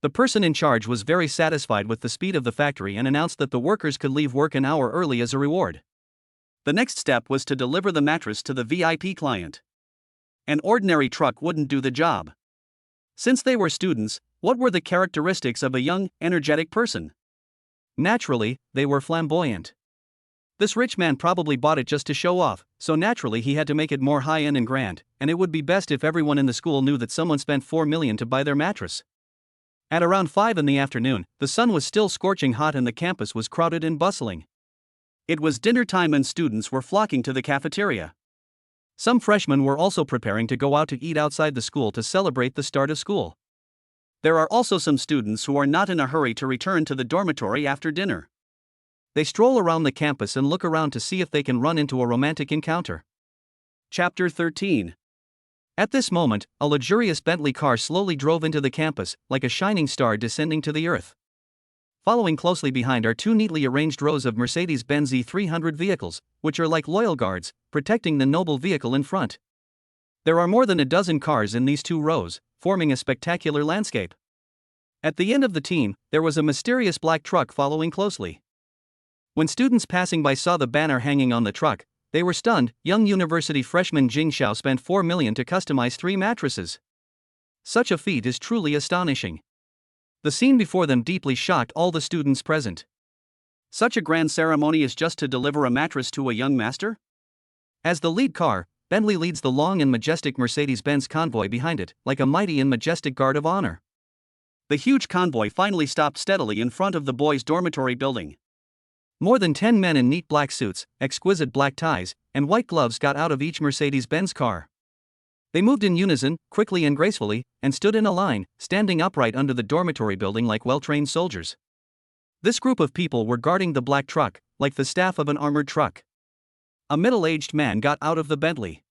The person in charge was very satisfied with the speed of the factory and announced that the workers could leave work an hour early as a reward. The next step was to deliver the mattress to the VIP client. An ordinary truck wouldn't do the job. Since they were students, what were the characteristics of a young, energetic person? Naturally, they were flamboyant. This rich man probably bought it just to show off, so naturally he had to make it more high-end and grand, and it would be best if everyone in the school knew that someone spent 4 million to buy their mattress. At around 5 in the afternoon, the sun was still scorching hot and the campus was crowded and bustling. It was dinner time and students were flocking to the cafeteria. Some freshmen were also preparing to go out to eat outside the school to celebrate the start of school. There are also some students who are not in a hurry to return to the dormitory after dinner. They stroll around the campus and look around to see if they can run into a romantic encounter. Chapter 13. At this moment, a luxurious Bentley car slowly drove into the campus, like a shining star descending to the earth. Following closely behind are 2 neatly arranged rows of Mercedes-Benz E300 vehicles, which are like loyal guards, protecting the noble vehicle in front. There are more than a dozen cars in these 2 rows, forming a spectacular landscape. At the end of the team, there was a mysterious black truck following closely. When students passing by saw the banner hanging on the truck, they were stunned. Young university freshman Jing Xiao spent 4 million to customize 3 mattresses. Such a feat is truly astonishing. The scene before them deeply shocked all the students present. Such a grand ceremony is just to deliver a mattress to a young master? As the lead car, Bentley leads the long and majestic Mercedes-Benz convoy behind it, like a mighty and majestic guard of honor. The huge convoy finally stopped steadily in front of the boys' dormitory building. More than 10 men in neat black suits, exquisite black ties, and white gloves got out of each Mercedes-Benz car. They moved in unison, quickly and gracefully, and stood in a line, standing upright under the dormitory building like well-trained soldiers. This group of people were guarding the black truck, like the staff of an armored truck. A middle-aged man got out of the Bentley.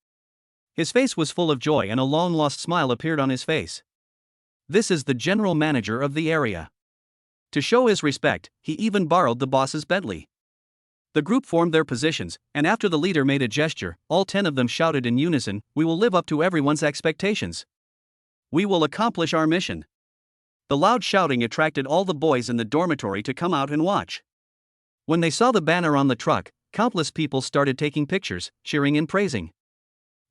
His face was full of joy and a long-lost smile appeared on his face. This is the general manager of the area. To show his respect, he even borrowed the boss's Bentley. The group formed their positions, and after the leader made a gesture, all 10 of them shouted in unison, "We will live up to everyone's expectations. We will accomplish our mission." The loud shouting attracted all the boys in the dormitory to come out and watch. When they saw the banner on the truck, countless people started taking pictures, cheering and praising.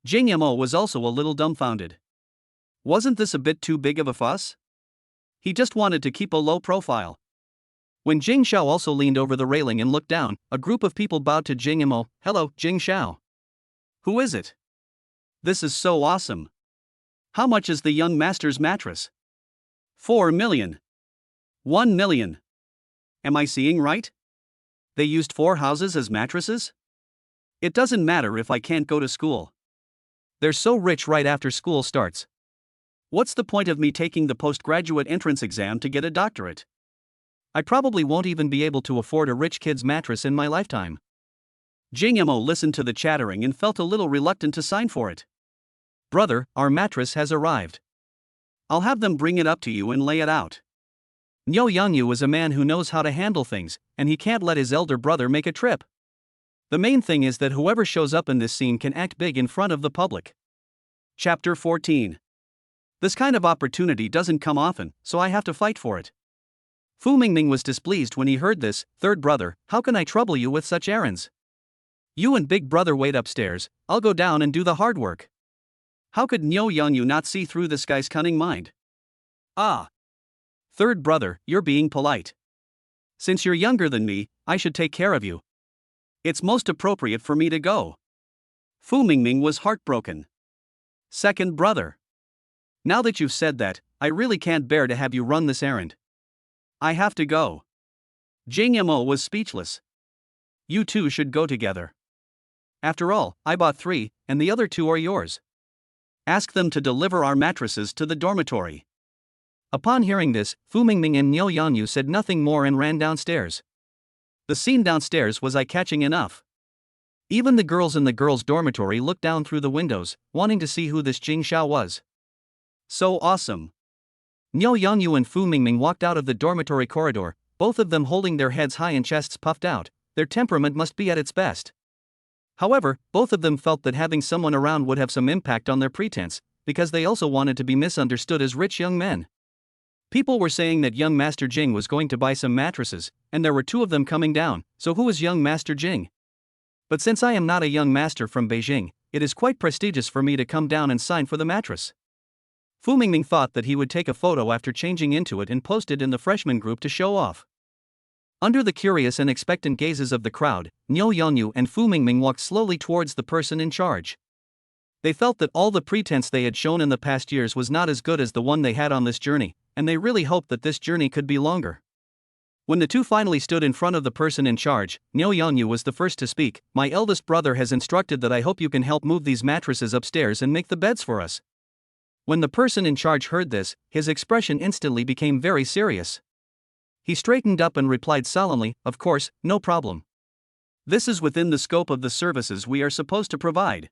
Jing Mo was also a little dumbfounded. Wasn't this a bit too big of a fuss? He just wanted to keep a low profile. When Jing Xiao also leaned over the railing and looked down, a group of people bowed to Jing Mo. "Hello, Jing Xiao. Who is it? This is so awesome. How much is the young master's mattress?" 4 million. 1 million. Am I seeing right? They used 4 houses as mattresses? It doesn't matter if I can't go to school. They're so rich right after school starts. What's the point of me taking the postgraduate entrance exam to get a doctorate? I probably won't even be able to afford a rich kid's mattress in my lifetime. Jing Mo listened to the chattering and felt a little reluctant to sign for it. "Brother, our mattress has arrived. I'll have them bring it up to you and lay it out." Niu Yangyu is a man who knows how to handle things, and he can't let his elder brother make a trip. The main thing is that whoever shows up in this scene can act big in front of the public. Chapter 14. This kind of opportunity doesn't come often, so I have to fight for it. Fu Mingming was displeased when he heard this. "Third brother, how can I trouble you with such errands? You and big brother wait upstairs, I'll go down and do the hard work." How could Niu Yangyu not see through this guy's cunning mind? "Ah. Third brother, you're being polite. Since you're younger than me, I should take care of you. It's most appropriate for me to go." Fu Mingming was heartbroken. "Second brother. Now that you've said that, I really can't bear to have you run this errand. I have to go." Jing Mo was speechless. "You two should go together. After all, I bought 3, and the other 2 are yours. Ask them to deliver our mattresses to the dormitory." Upon hearing this, Fu Mingming and Niu Yangyu said nothing more and ran downstairs. The scene downstairs was eye-catching enough. Even the girls in the girls' dormitory looked down through the windows, wanting to see who this Jing Xiao was. So awesome. Niu Yangyu and Fu Mingming walked out of the dormitory corridor, both of them holding their heads high and chests puffed out. Their temperament must be at its best. However, both of them felt that having someone around would have some impact on their pretense, because they also wanted to be misunderstood as rich young men. People were saying that young Master Jing was going to buy some mattresses, and there were 2 of them coming down, so who is young Master Jing? But since I am not a young master from Beijing, it is quite prestigious for me to come down and sign for the mattress. Fu Mingming thought that he would take a photo after changing into it and post it in the freshman group to show off. Under the curious and expectant gazes of the crowd, Niu Yangyu and Fu Mingming walked slowly towards the person in charge. They felt that all the pretense they had shown in the past years was not as good as the one they had on this journey, and they really hoped that this journey could be longer. When the 2 finally stood in front of the person in charge, Niu Yangyu was the first to speak. "My eldest brother has instructed that I hope you can help move these mattresses upstairs and make the beds for us." When the person in charge heard this, his expression instantly became very serious. He straightened up and replied solemnly, "Of course, no problem. This is within the scope of the services we are supposed to provide."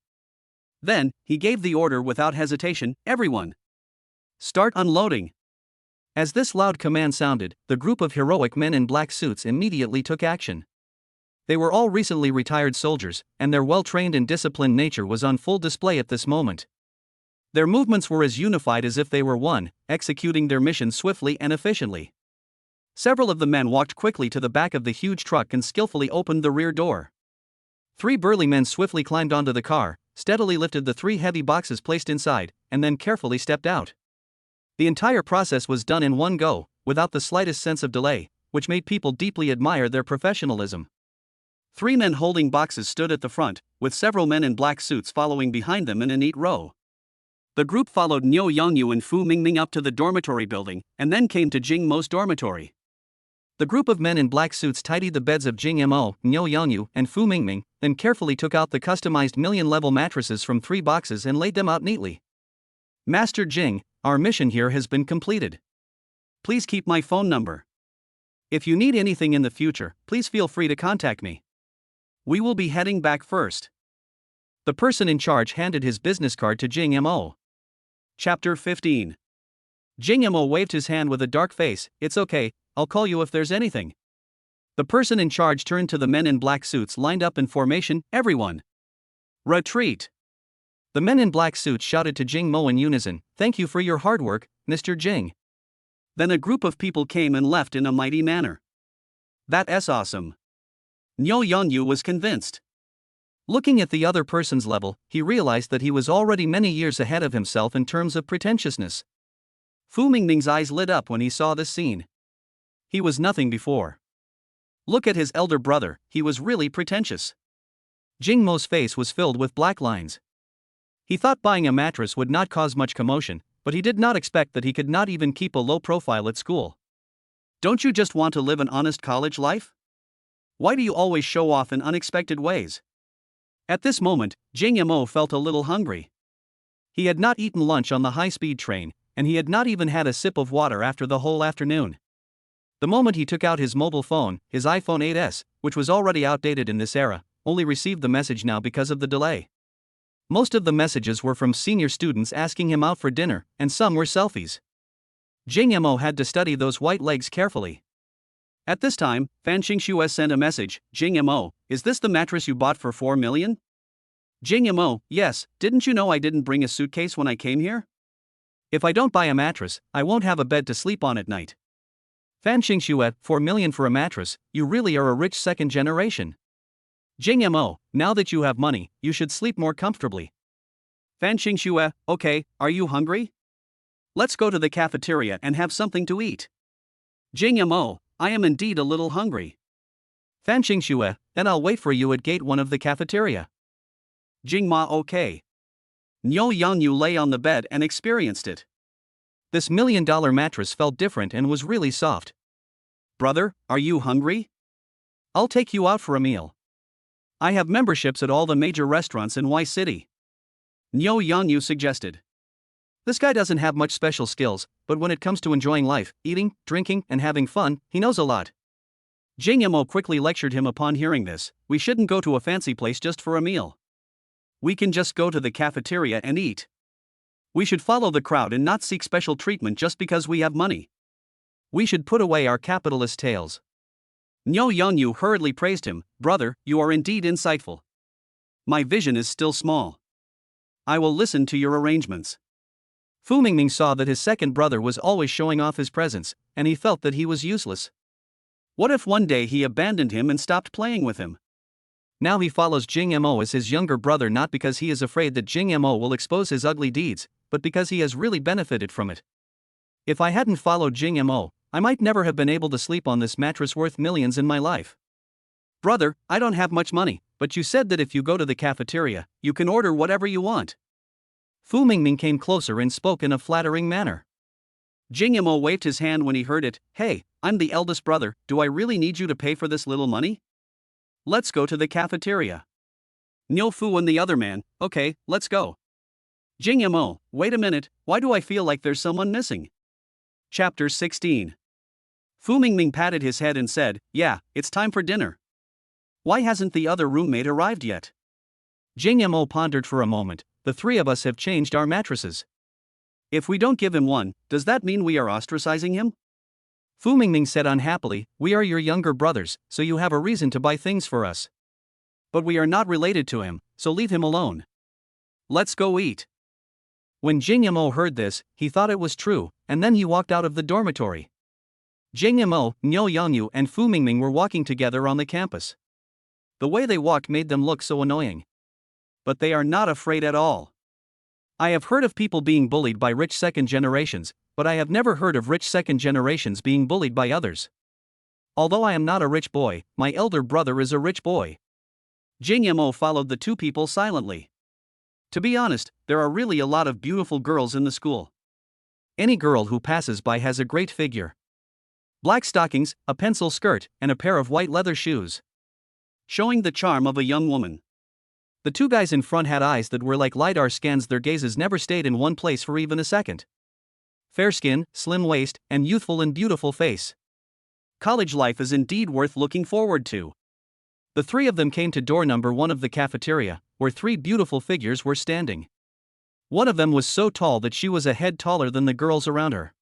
Then, he gave the order without hesitation, "Everyone, start unloading." As this loud command sounded, the group of heroic men in black suits immediately took action. They were all recently retired soldiers, and their well-trained and disciplined nature was on full display at this moment. Their movements were as unified as if they were one, executing their mission swiftly and efficiently. Several of the men walked quickly to the back of the huge truck and skillfully opened the rear door. 3 burly men swiftly climbed onto the car, steadily lifted the 3 heavy boxes placed inside, and then carefully stepped out. The entire process was done in one go, without the slightest sense of delay, which made people deeply admire their professionalism. 3 men holding boxes stood at the front, with several men in black suits following behind them in a neat row. The group followed Niu Yangyu and Fu Mingming up to the dormitory building, and then came to Jing Mo's dormitory. The group of men in black suits tidied the beds of Jing Mo, Niu Yangyu, and Fu Mingming, then carefully took out the customized million-level mattresses from 3 boxes and laid them out neatly. "Master Jing, our mission here has been completed. Please keep my phone number. If you need anything in the future, please feel free to contact me. We will be heading back first." The person in charge handed his business card to Jing Mo. Chapter 15. Jing Mo waved his hand with a dark face. "It's okay, I'll call you if there's anything." The person in charge turned to the men in black suits lined up in formation. "Everyone, retreat." The men in black suits shouted to Jing Mo in unison, "Thank you for your hard work, Mr. Jing." Then a group of people came and left in a mighty manner. "That's awesome. Niu Yongyu was convinced. Looking at the other person's level, he realized that he was already many years ahead of himself in terms of pretentiousness. Fu Mingming's eyes lit up when he saw this scene. He was nothing before. Look at his elder brother, he was really pretentious. Jing Mo's face was filled with black lines. He thought buying a mattress would not cause much commotion, but he did not expect that he could not even keep a low profile at school. Don't you just want to live an honest college life? Why do you always show off in unexpected ways? At this moment, Jing Mo felt a little hungry. He had not eaten lunch on the high-speed train, and he had not even had a sip of water after the whole afternoon. The moment he took out his mobile phone, his iPhone 8s, which was already outdated in this era, only received the message now because of the delay. Most of the messages were from senior students asking him out for dinner, and some were selfies. Jing Mo had to study those white legs carefully. At this time, Fan Xingxue sent a message. Jing Mo, is this the mattress you bought for 4 million? Jing Mo, yes, didn't you know I didn't bring a suitcase when I came here? If I don't buy a mattress, I won't have a bed to sleep on at night. Fan Xingxue, 4 million for a mattress, you really are a rich second generation. Jing Mo, now that you have money, you should sleep more comfortably. Fan Xingxue, okay, are you hungry? Let's go to the cafeteria and have something to eat. Jing Mo, I am indeed a little hungry. Fan Xingxue, then I'll wait for you at gate 1 of the cafeteria. Jing Ma, okay. Niu Yongyu lay on the bed and experienced it. This $1 million mattress felt different and was really soft. Brother, are you hungry? I'll take you out for a meal. I have memberships at all the major restaurants in Y City. Niu Yongyu suggested. This guy doesn't have much special skills, but when it comes to enjoying life, eating, drinking, and having fun, he knows a lot. Jing Mo quickly lectured him upon hearing this. We shouldn't go to a fancy place just for a meal. We can just go to the cafeteria and eat. We should follow the crowd and not seek special treatment just because we have money. We should put away our capitalist tales. Niu Yongyu hurriedly praised him. Brother, you are indeed insightful. My vision is still small. I will listen to your arrangements. Fu Mingming saw that his second brother was always showing off his presents, and he felt that he was useless. What if one day he abandoned him and stopped playing with him? Now he follows Jing Mo as his younger brother not because he is afraid that Jing Mo will expose his ugly deeds, but because he has really benefited from it. If I hadn't followed Jing Mo, I might never have been able to sleep on this mattress worth millions in my life. Brother, I don't have much money, but you said that if you go to the cafeteria, you can order whatever you want. Fu Mingming came closer and spoke in a flattering manner. Jing Mo waved his hand when he heard it. Hey, I'm the eldest brother, do I really need you to pay for this little money? Let's go to the cafeteria. Niu Fu and the other man, okay, let's go. Jing Mo, wait a minute, why do I feel like there's someone missing? Chapter 16. Fu Mingming patted his head and said, yeah, it's time for dinner. Why hasn't the other roommate arrived yet? Jing Mo pondered for a moment. The three of us have changed our mattresses. If we don't give him one, does that mean we are ostracizing him? Fu Mingming said unhappily, we are your younger brothers, so you have a reason to buy things for us. But we are not related to him, so leave him alone. Let's go eat. When Jing Mo heard this, he thought it was true, and then he walked out of the dormitory. Jing Mo, Niu Yongyu, and Fu Mingming were walking together on the campus. The way they walked made them look so annoying. But they are not afraid at all. I have heard of people being bullied by rich second generations, but I have never heard of rich second generations being bullied by others. Although I am not a rich boy, my elder brother is a rich boy. Jing Mo followed the two people silently. To be honest, there are really a lot of beautiful girls in the school. Any girl who passes by has a great figure. Black stockings, a pencil skirt, and a pair of white leather shoes. Showing the charm of a young woman. The two guys in front had eyes that were like LiDAR scans, their gazes never stayed in one place for even a second. Fair skin, slim waist, and youthful and beautiful face. College life is indeed worth looking forward to. The three of them came to door number 1 of the cafeteria, where 3 beautiful figures were standing. One of them was so tall that she was a head taller than the girls around her.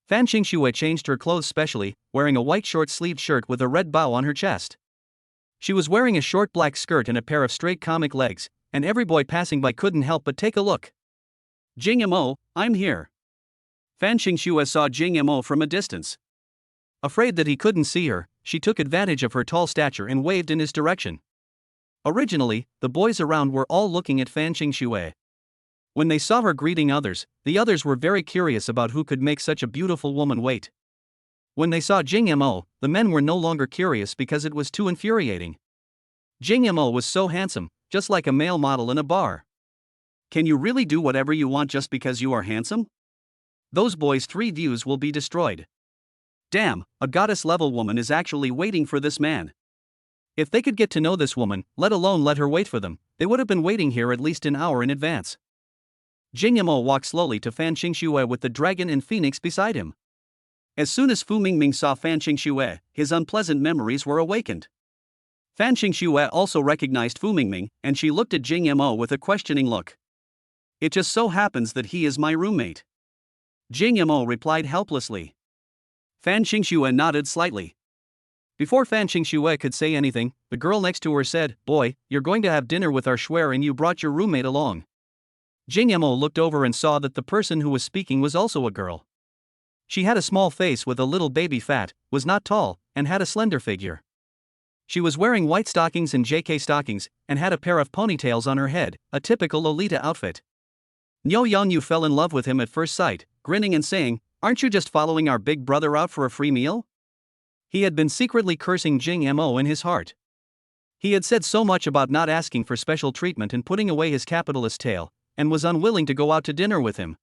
Fan Xingxue changed her clothes specially, wearing a white short-sleeved shirt with a red bow on her chest. She was wearing a short black skirt and a pair of straight comic legs, and every boy passing by couldn't help but take a look. Jing Mo, I'm here. Fan Xingxue saw Jing Mo from a distance. Afraid that he couldn't see her, she took advantage of her tall stature and waved in his direction. Originally, the boys around were all looking at Fan Qingxue. When they saw her greeting others, the others were very curious about who could make such a beautiful woman wait. When they saw Jing Mo, the men were no longer curious because it was too infuriating. Jing Mo was so handsome, just like a male model in a bar. Can you really do whatever you want just because you are handsome? Those boys' 3 views will be destroyed. Damn, a goddess-level woman is actually waiting for this man. If they could get to know this woman, let alone let her wait for them, they would have been waiting here at least an hour in advance. Jing Mo walked slowly to Fan Qingxue with the dragon and phoenix beside him. As soon as Fu Mingming saw Fan Qingxue, his unpleasant memories were awakened. Fan Qingxue also recognized Fu Mingming, and she looked at Jing Mo with a questioning look. It just so happens that he is my roommate. Jing Mo replied helplessly. Fan Qingxue nodded slightly. Before Fan Qingxue could say anything, the girl next to her said, "Boy, you're going to have dinner with our shuer and you brought your roommate along." Jing Mo looked over and saw that the person who was speaking was also a girl. She had a small face with a little baby fat, was not tall, and had a slender figure. She was wearing white stockings and JK stockings, and had a pair of ponytails on her head, a typical Lolita outfit. Niu Yangyu fell in love with him at first sight, grinning and saying, "Aren't you just following our big brother out for a free meal?" He had been secretly cursing Jing Mo in his heart. He had said so much about not asking for special treatment and putting away his capitalist tail, and was unwilling to go out to dinner with him.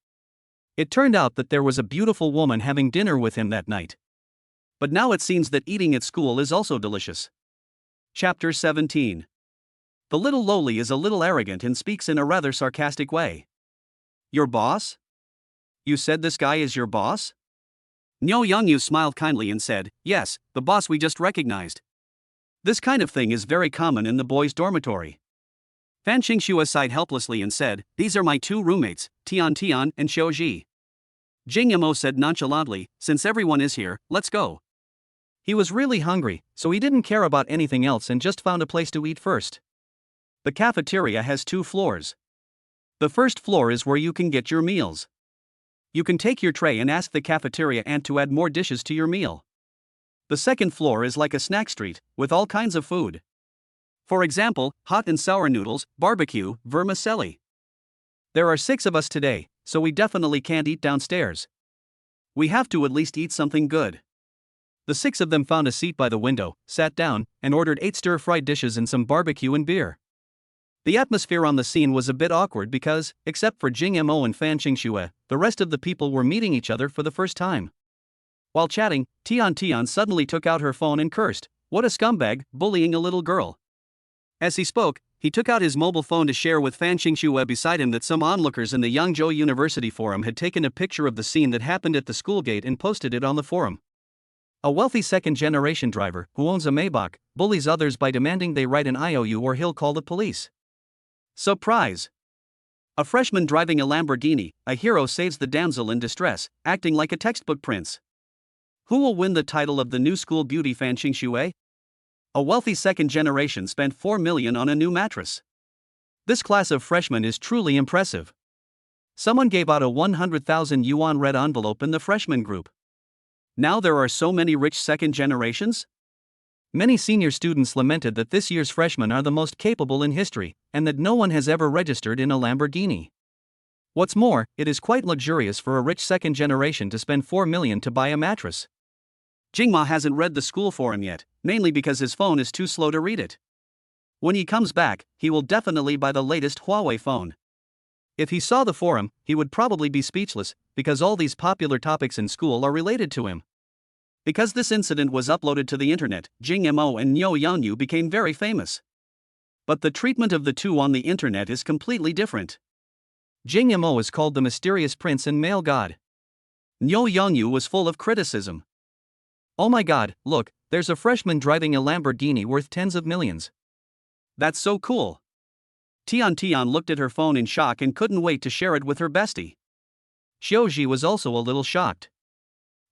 It turned out that there was a beautiful woman having dinner with him that night. But now it seems that eating at school is also delicious. Chapter 17. The little lowly is a little arrogant and speaks in a rather sarcastic way. Your boss? You said this guy is your boss? Niu Yangyu smiled kindly and said, "Yes, the boss we just recognized." This kind of thing is very common in the boys' dormitory. Fan Qingxue sighed helplessly and said, "These are my 2 roommates, Tian and Xiaoji." Jing Mo said nonchalantly, "Since everyone is here, let's go." He was really hungry, so he didn't care about anything else and just found a place to eat first. The cafeteria has 2 floors. The first floor is where you can get your meals. You can take your tray and ask the cafeteria aunt to add more dishes to your meal. The second floor is like a snack street, with all kinds of food. For example, hot and sour noodles, barbecue, vermicelli. There are 6 of us today, so we definitely can't eat downstairs. We have to at least eat something good. The 6 of them found a seat by the window, sat down, and ordered 8 stir-fried dishes and some barbecue and beer. The atmosphere on the scene was a bit awkward because, except for Jing Mo and Fan Qingxue, the rest of the people were meeting each other for the first time. While chatting, Tian suddenly took out her phone and cursed, "What a scumbag, bullying a little girl." As he spoke, he took out his mobile phone to share with Fan Qingxue beside him that some onlookers in the Yangzhou University forum had taken a picture of the scene that happened at the school gate and posted it on the forum. A wealthy second-generation driver, who owns a Maybach, bullies others by demanding they write an IOU or he'll call the police. Surprise! A freshman driving a Lamborghini, a hero saves the damsel in distress, acting like a textbook prince. Who will win the title of the new school beauty, Fan Qingxue? A wealthy second generation spent 4 million on a new mattress. This class of freshmen is truly impressive. Someone gave out a 100,000 yuan red envelope in the freshman group. Now there are so many rich second generations? Many senior students lamented that this year's freshmen are the most capable in history, and that no one has ever registered in a Lamborghini. What's more, it is quite luxurious for a rich second generation to spend 4 million to buy a mattress. Jingma hasn't read the school forum yet, mainly because his phone is too slow to read it. When he comes back, he will definitely buy the latest Huawei phone. If he saw the forum, he would probably be speechless, because all these popular topics in school are related to him. Because this incident was uploaded to the internet, Jing Mo and Niu Yangyu became very famous. But the treatment of the 2 on the internet is completely different. Jing Mo is called the mysterious prince and male god. Niu Yangyu was full of criticism. "Oh my god, look, there's a freshman driving a Lamborghini worth tens of millions. That's so cool." Tian looked at her phone in shock and couldn't wait to share it with her bestie. Xiaoji was also a little shocked.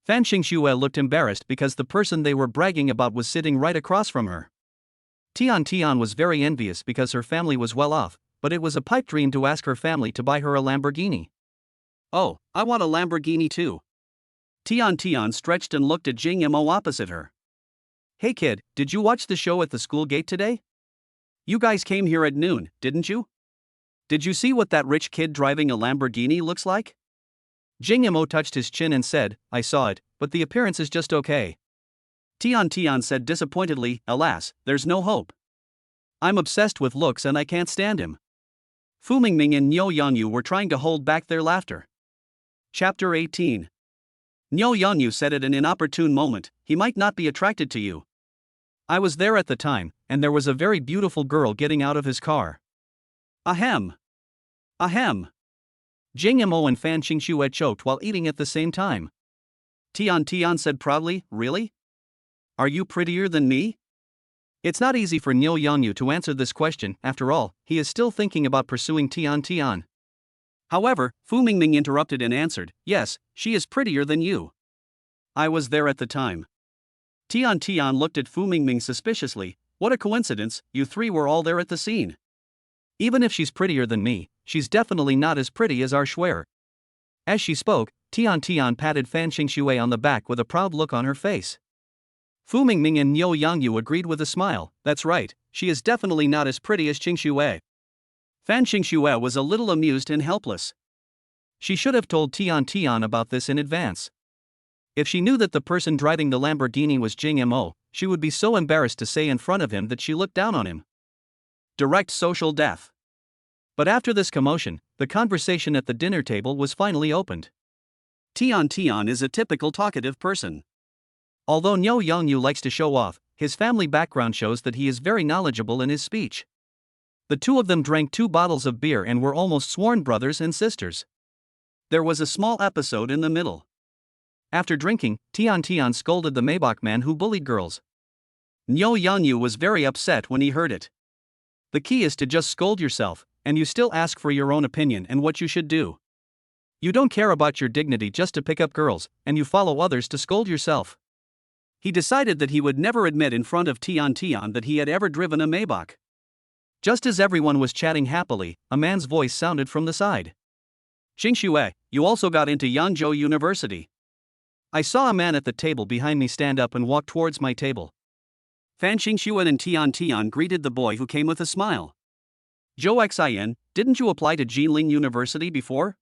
Fan Qingxue looked embarrassed because the person they were bragging about was sitting right across from her. Tian was very envious because her family was well off, but it was a pipe dream to ask her family to buy her a Lamborghini. "Oh, I want a Lamborghini too." Tian stretched and looked at Jing Mo opposite her. Hey kid, did you watch the show at the school gate today? You guys came here at noon, didn't you? Did you see what that rich kid driving a Lamborghini looks like? Jing Mo touched his chin and said, I saw it, but the appearance is just okay. Tian said disappointedly, alas, there's no hope. I'm obsessed with looks and I can't stand him. Fu Mingming and Niu Yanyu were trying to hold back their laughter. Chapter 18. Niu Yanyu said at an inopportune moment, he might not be attracted to you. I was there at the time, and there was a very beautiful girl getting out of his car. Ahem. Ahem. Jing Mo and Fan Qingxue choked while eating at the same time. Tian said proudly, really? Are you prettier than me? It's not easy for Niu Yanyu to answer this question, after all, he is still thinking about pursuing Tian. However, Fu Mingming interrupted and answered, yes, she is prettier than you. I was there at the time. Tian looked at Fu Mingming suspiciously, what a coincidence, you three were all there at the scene. Even if she's prettier than me, she's definitely not as pretty as our Schwer. As she spoke, Tian patted Fan Qingxue on the back with a proud look on her face. Fu Mingming and Niu Yanyu agreed with a smile, that's right, she is definitely not as pretty as Qingxue. Fan Qingxue was a little amused and helpless. She should have told Tian about this in advance. If she knew that the person driving the Lamborghini was Jing Mo, she would be so embarrassed to say in front of him that she looked down on him. Direct social death. But after this commotion, the conversation at the dinner table was finally opened. Tian is a typical talkative person. Although Niu Yanyu likes to show off, his family background shows that he is very knowledgeable in his speech. The two of them drank 2 bottles of beer and were almost sworn brothers and sisters. There was a small episode in the middle. After drinking, Tian scolded the Maybach man who bullied girls. Niu Yanyu was very upset when he heard it. The key is to just scold yourself, and you still ask for your own opinion and what you should do. You don't care about your dignity just to pick up girls, and you follow others to scold yourself. He decided that he would never admit in front of Tian that he had ever driven a Maybach. Just as everyone was chatting happily, a man's voice sounded from the side. Qingxue, you also got into Yangzhou University. I saw a man at the table behind me stand up and walk towards my table. Fan Qingxue and Tian greeted the boy who came with a smile. Zhou Xian, didn't you apply to Jinling University before?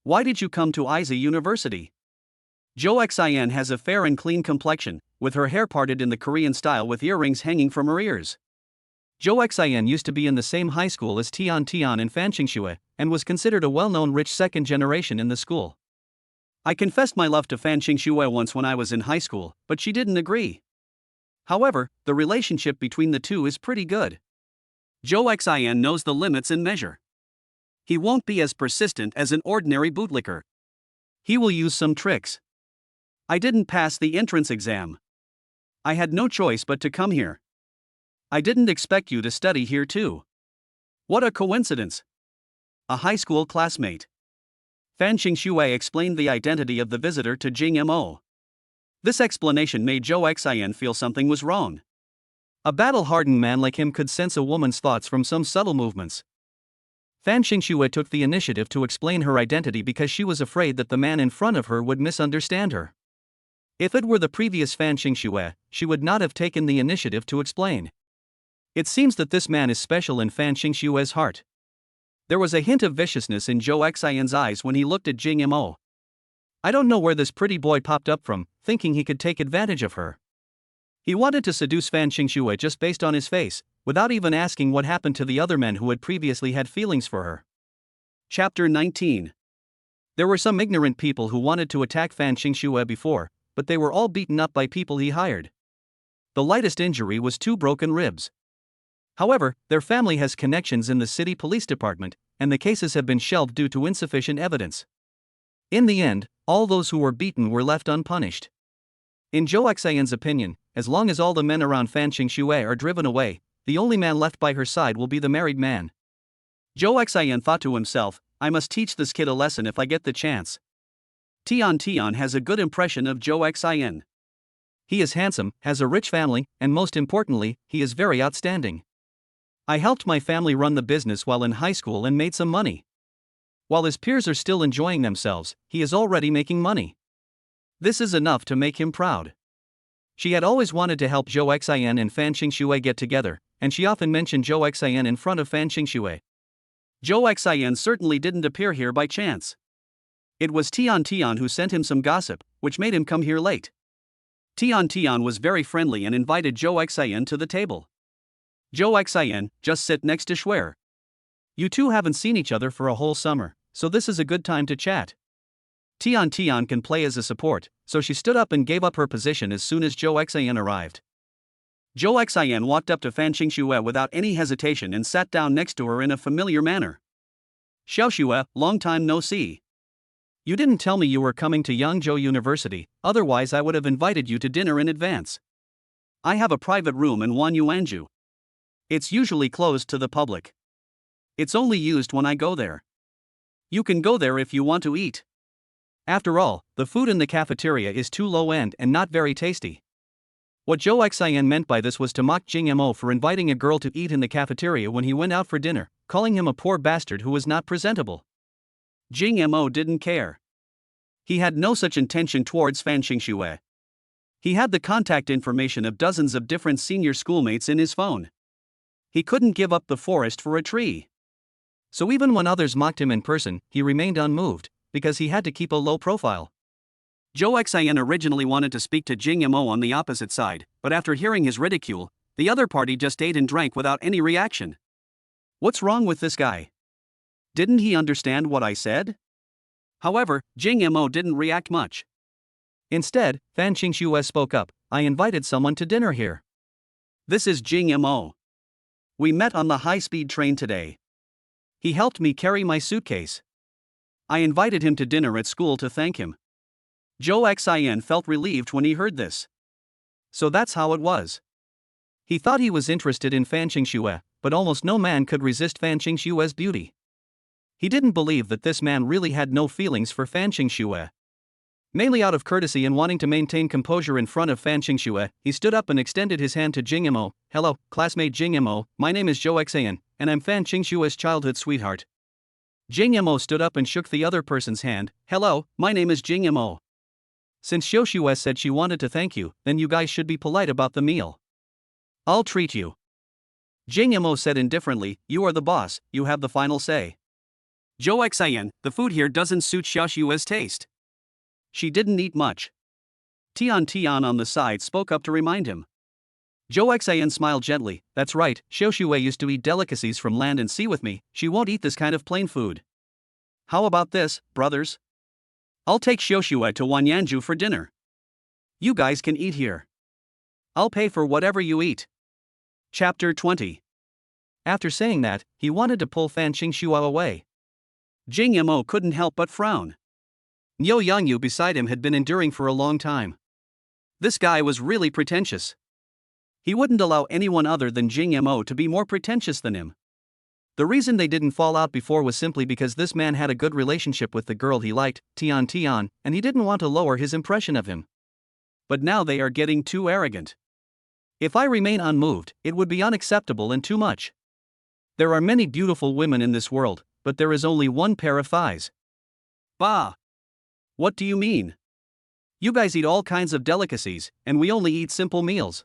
Why did you come to Isa University? Zhou Xian has a fair and clean complexion, with her hair parted in the Korean style with earrings hanging from her ears. Zhou Xian used to be in the same high school as Tian and Fan Qingxue, and was considered a well-known rich second generation in the school. I confessed my love to Fan Qingxue once when I was in high school, but she didn't agree. However, the relationship between the two is pretty good. Zhou Xian knows the limits and measure. He won't be as persistent as an ordinary bootlicker. He will use some tricks. I didn't pass the entrance exam. I had no choice but to come here. I didn't expect you to study here too. What a coincidence. A high school classmate. Fan Qingxue explained the identity of the visitor to Jing Mo. This explanation made Zhou Xian feel something was wrong. A battle-hardened man like him could sense a woman's thoughts from some subtle movements. Fan Qingxue took the initiative to explain her identity because she was afraid that the man in front of her would misunderstand her. If it were the previous Fan Qingxue, she would not have taken the initiative to explain. It seems that this man is special in Fan Qingxue's heart. There was a hint of viciousness in Zhou Xian's eyes when he looked at Jing Mo. I don't know where this pretty boy popped up from, thinking he could take advantage of her. He wanted to seduce Fan Qingxue just based on his face, without even asking what happened to the other men who had previously had feelings for her. Chapter 19. There were some ignorant people who wanted to attack Fan Qingxue before, but they were all beaten up by people he hired. The lightest injury was 2 broken ribs. However, their family has connections in the city police department, and the cases have been shelved due to insufficient evidence. In the end, all those who were beaten were left unpunished. In Zhou Xian's opinion, as long as all the men around Fan Qingxue are driven away, the only man left by her side will be the married man. Zhou Xian thought to himself, I must teach this kid a lesson if I get the chance. Tian has a good impression of Zhou Xian. He is handsome, has a rich family, and most importantly, he is very outstanding. I helped my family run the business while in high school and made some money. While his peers are still enjoying themselves, he is already making money. This is enough to make him proud. She had always wanted to help Zhou Xian and Fan Qingxue get together, and she often mentioned Zhou Xian in front of Fan Qingxue. Zhou Xian certainly didn't appear here by chance. It was Tian Tian who sent him some gossip, which made him come here late. Tian Tian was very friendly and invited Zhou Xian to the table. Zhou Xian, just sit next to Shuer. You two haven't seen each other for a whole summer, so this is a good time to chat. Tian Tian can play as a support, so she stood up and gave up her position as soon as Zhou Xian arrived. Zhou Xian walked up to Fan Qingxue without any hesitation and sat down next to her in a familiar manner. Xiaoxue, long time no see. You didn't tell me you were coming to Yangzhou University, otherwise I would have invited you to dinner in advance. I have a private room in Wanyuanju. It's usually closed to the public. It's only used when I go there. You can go there if you want to eat. After all, the food in the cafeteria is too low-end and not very tasty. What Zhou Xian meant by this was to mock Jing Mo for inviting a girl to eat in the cafeteria when he went out for dinner, calling him a poor bastard who was not presentable. Jing Mo didn't care. He had no such intention towards Fan Qingxue. He had the contact information of dozens of different senior schoolmates in his phone. He couldn't give up the forest for a tree. So even when others mocked him in person, he remained unmoved, because he had to keep a low profile. Zhou Xian originally wanted to speak to Jing Mo on the opposite side, but after hearing his ridicule, the other party just ate and drank without any reaction. What's wrong with this guy? Didn't he understand what I said? However, Jing Mo didn't react much. Instead, Fan Qingxue spoke up. I invited someone to dinner here. This is Jing Mo. We met on the high-speed train today. He helped me carry my suitcase. I invited him to dinner at school to thank him. Zhou Xian felt relieved when he heard this. So that's how it was. He thought he was interested in Fan Qingxue, but almost no man could resist Fan Qingxue's beauty. He didn't believe that this man really had no feelings for Fan Qingxue. Mainly out of courtesy and wanting to maintain composure in front of Fan Qingxue, he stood up and extended his hand to Jing Mo. Hello, classmate Jing Mo, my name is Zhou Xian, and I'm Fan Qingxue's childhood sweetheart. Jing Mo stood up and shook the other person's hand. Hello, my name is Jing Mo. Since Xiaoxue said she wanted to thank you, then you guys should be polite about the meal. I'll treat you. Jing Mo said indifferently, you are the boss, you have the final say. Zhou Xian, the food here doesn't suit Xiaoxue's taste. She didn't eat much. Tian Tian on the side spoke up to remind him. Zhou Xian smiled gently. That's right, Xiaoxue used to eat delicacies from land and sea with me, she won't eat this kind of plain food. How about this, brothers? I'll take Xiaoxue to Wanyanju for dinner. You guys can eat here. I'll pay for whatever you eat. Chapter 20. After saying that, he wanted to pull Fan Qingxue away. Jing Mo couldn't help but frown. Niu Yangyu beside him had been enduring for a long time. This guy was really pretentious. He wouldn't allow anyone other than Jing Mo to be more pretentious than him. The reason they didn't fall out before was simply because this man had a good relationship with the girl he liked, Tian Tian, and he didn't want to lower his impression of him. But now they are getting too arrogant. If I remain unmoved, it would be unacceptable and too much. There are many beautiful women in this world, but there is only one pair of thighs. Bah! What do you mean? You guys eat all kinds of delicacies, and we only eat simple meals.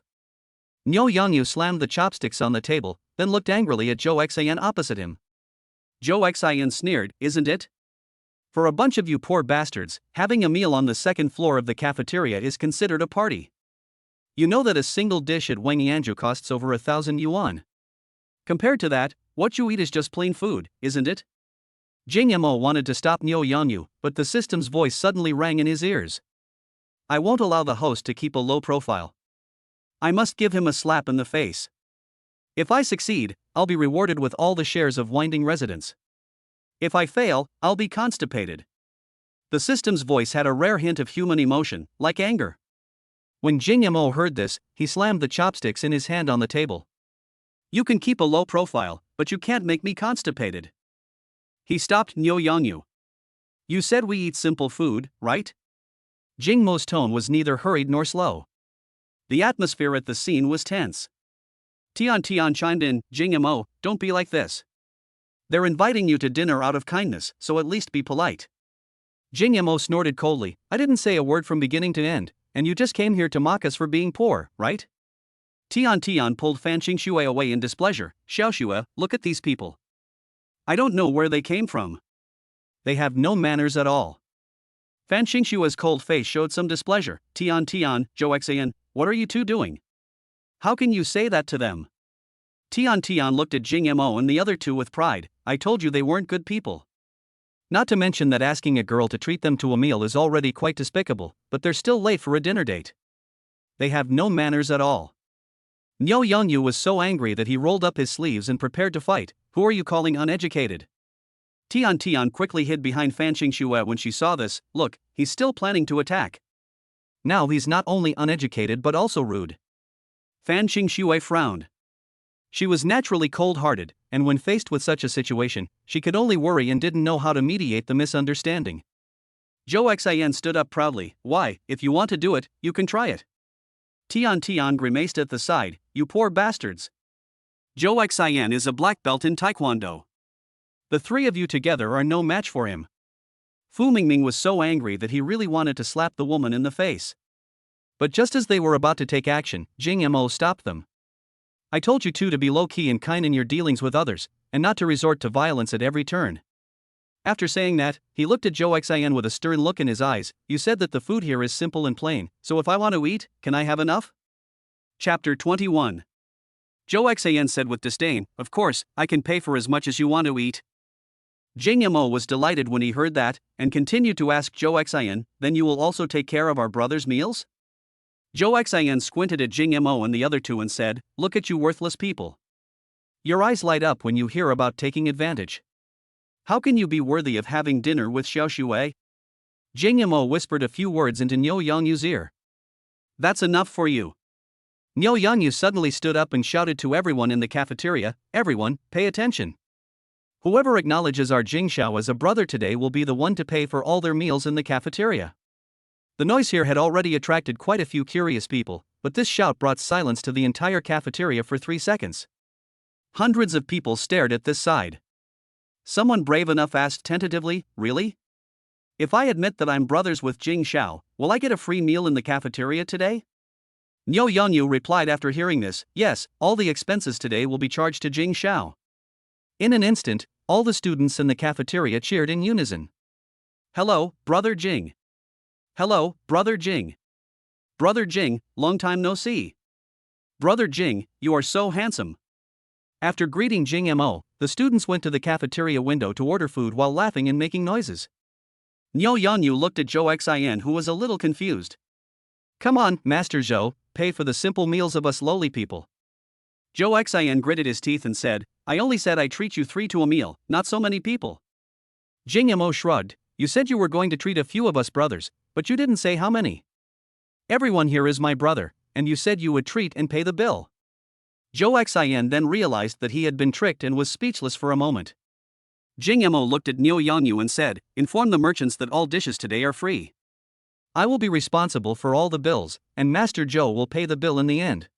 Niu Yangyu slammed the chopsticks on the table, then looked angrily at Zhou Xian opposite him. Zhou Xian sneered, isn't it? For a bunch of you poor bastards, having a meal on the second floor of the cafeteria is considered a party. You know that a single dish at Wangyanju costs over 1,000 yuan. Compared to that, what you eat is just plain food, isn't it? Jing Mo wanted to stop Niu Yangyu, but the system's voice suddenly rang in his ears. I won't allow the host to keep a low profile. I must give him a slap in the face. If I succeed, I'll be rewarded with all the shares of Winding Residence. If I fail, I'll be constipated. The system's voice had a rare hint of human emotion, like anger. When Jing Mo heard this, he slammed the chopsticks in his hand on the table. You can keep a low profile, but you can't make me constipated. He stopped Niu Yangyu. You said we eat simple food, right? Jing Mo's tone was neither hurried nor slow. The atmosphere at the scene was tense. Tian Tian chimed in, Jing Mo, don't be like this. They're inviting you to dinner out of kindness, so at least be polite. Jing Mo snorted coldly. I didn't say a word from beginning to end, and you just came here to mock us for being poor, right? Tian pulled Fan Xingxue away in displeasure. Xiaoxue, look at these people. I don't know where they came from. They have no manners at all. Fan Xingxue's cold face showed some displeasure. Tian, Zhou Xian, what are you two doing? How can you say that to them? Tian looked at Jing Mo and the other two with pride. I told you they weren't good people. Not to mention that asking a girl to treat them to a meal is already quite despicable, but they're still late for a dinner date. They have no manners at all. Niu Yangyu was so angry that he rolled up his sleeves and prepared to fight. Who are you calling uneducated? Tian quickly hid behind Fan Xingxue when she saw this. Look, he's still planning to attack. Now he's not only uneducated but also rude. Fan Xingxue frowned. She was naturally cold-hearted, and when faced with such a situation, she could only worry and didn't know how to mediate the misunderstanding. Zhou Xian stood up proudly. Why, if you want to do it, you can try it. Tian grimaced at the side. You poor bastards. Zhou Xian is a black belt in Taekwondo. The three of you together are no match for him. Fu Mingming was so angry that he really wanted to slap the woman in the face. But just as they were about to take action, Jing Mo stopped them. I told you two to be low-key and kind in your dealings with others, and not to resort to violence at every turn. After saying that, he looked at Zhou Xian with a stern look in his eyes. You said that the food here is simple and plain, so if I want to eat, can I have enough? Chapter 21. Zhou Xian said with disdain, of course, I can pay for as much as you want to eat. Jing Mo was delighted when he heard that, and continued to ask Zhou Xian, then you will also take care of our brother's meals? Zhou Xian squinted at Jing Mo and the other two and said, look at you worthless people. Your eyes light up when you hear about taking advantage. How can you be worthy of having dinner with Xiaoxue? Jing Mo whispered a few words into Niu Yangyu's ear. That's enough for you. Niu Yangyu suddenly stood up and shouted to everyone in the cafeteria, everyone, pay attention. Whoever acknowledges our Jing Xiao as a brother today will be the one to pay for all their meals in the cafeteria. The noise here had already attracted quite a few curious people, but this shout brought silence to the entire cafeteria for 3 seconds. Hundreds of people stared at this side. Someone brave enough asked tentatively, really? If I admit that I'm brothers with Jing Xiao, will I get a free meal in the cafeteria today? Niu Yangyu replied after hearing this, yes, all the expenses today will be charged to Jing Xiao. In an instant, all the students in the cafeteria cheered in unison. Hello, Brother Jing. Hello, Brother Jing. Brother Jing, long time no see. Brother Jing, you are so handsome. After greeting Jing Mo, the students went to the cafeteria window to order food while laughing and making noises. Niu Yangyu looked at Zhou Xian who was a little confused. Come on, Master Zhou, pay for the simple meals of us lowly people. Zhou Xian gritted his teeth and said, I only said I treat you 3 to a meal, not so many people. Jing Mo shrugged, you said you were going to treat a few of us brothers, but you didn't say how many. Everyone here is my brother, and you said you would treat and pay the bill. Zhou Xian then realized that he had been tricked and was speechless for a moment. Jing Mo looked at Niu Yangyu and said, inform the merchants that all dishes today are free. I will be responsible for all the bills, and Master Zhou will pay the bill in the end.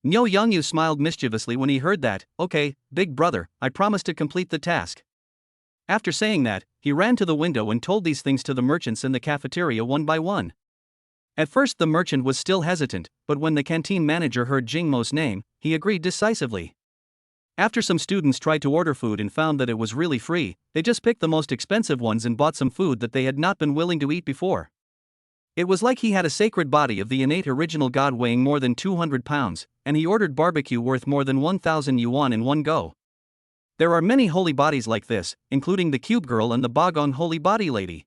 Niu Yangyu smiled mischievously when he heard that. Okay, big brother, I promise to complete the task. After saying that, he ran to the window and told these things to the merchants in the cafeteria one by one. At first the merchant was still hesitant, but when the canteen manager heard Jing Mo's name, he agreed decisively. After some students tried to order food and found that it was really free, they just picked the most expensive ones and bought some food that they had not been willing to eat before. It was like he had a sacred body of the innate original god weighing more than 200 pounds, and he ordered barbecue worth more than 1,000 yuan in one go. There are many holy bodies like this, including the Cube Girl and the Bagong Holy Body Lady.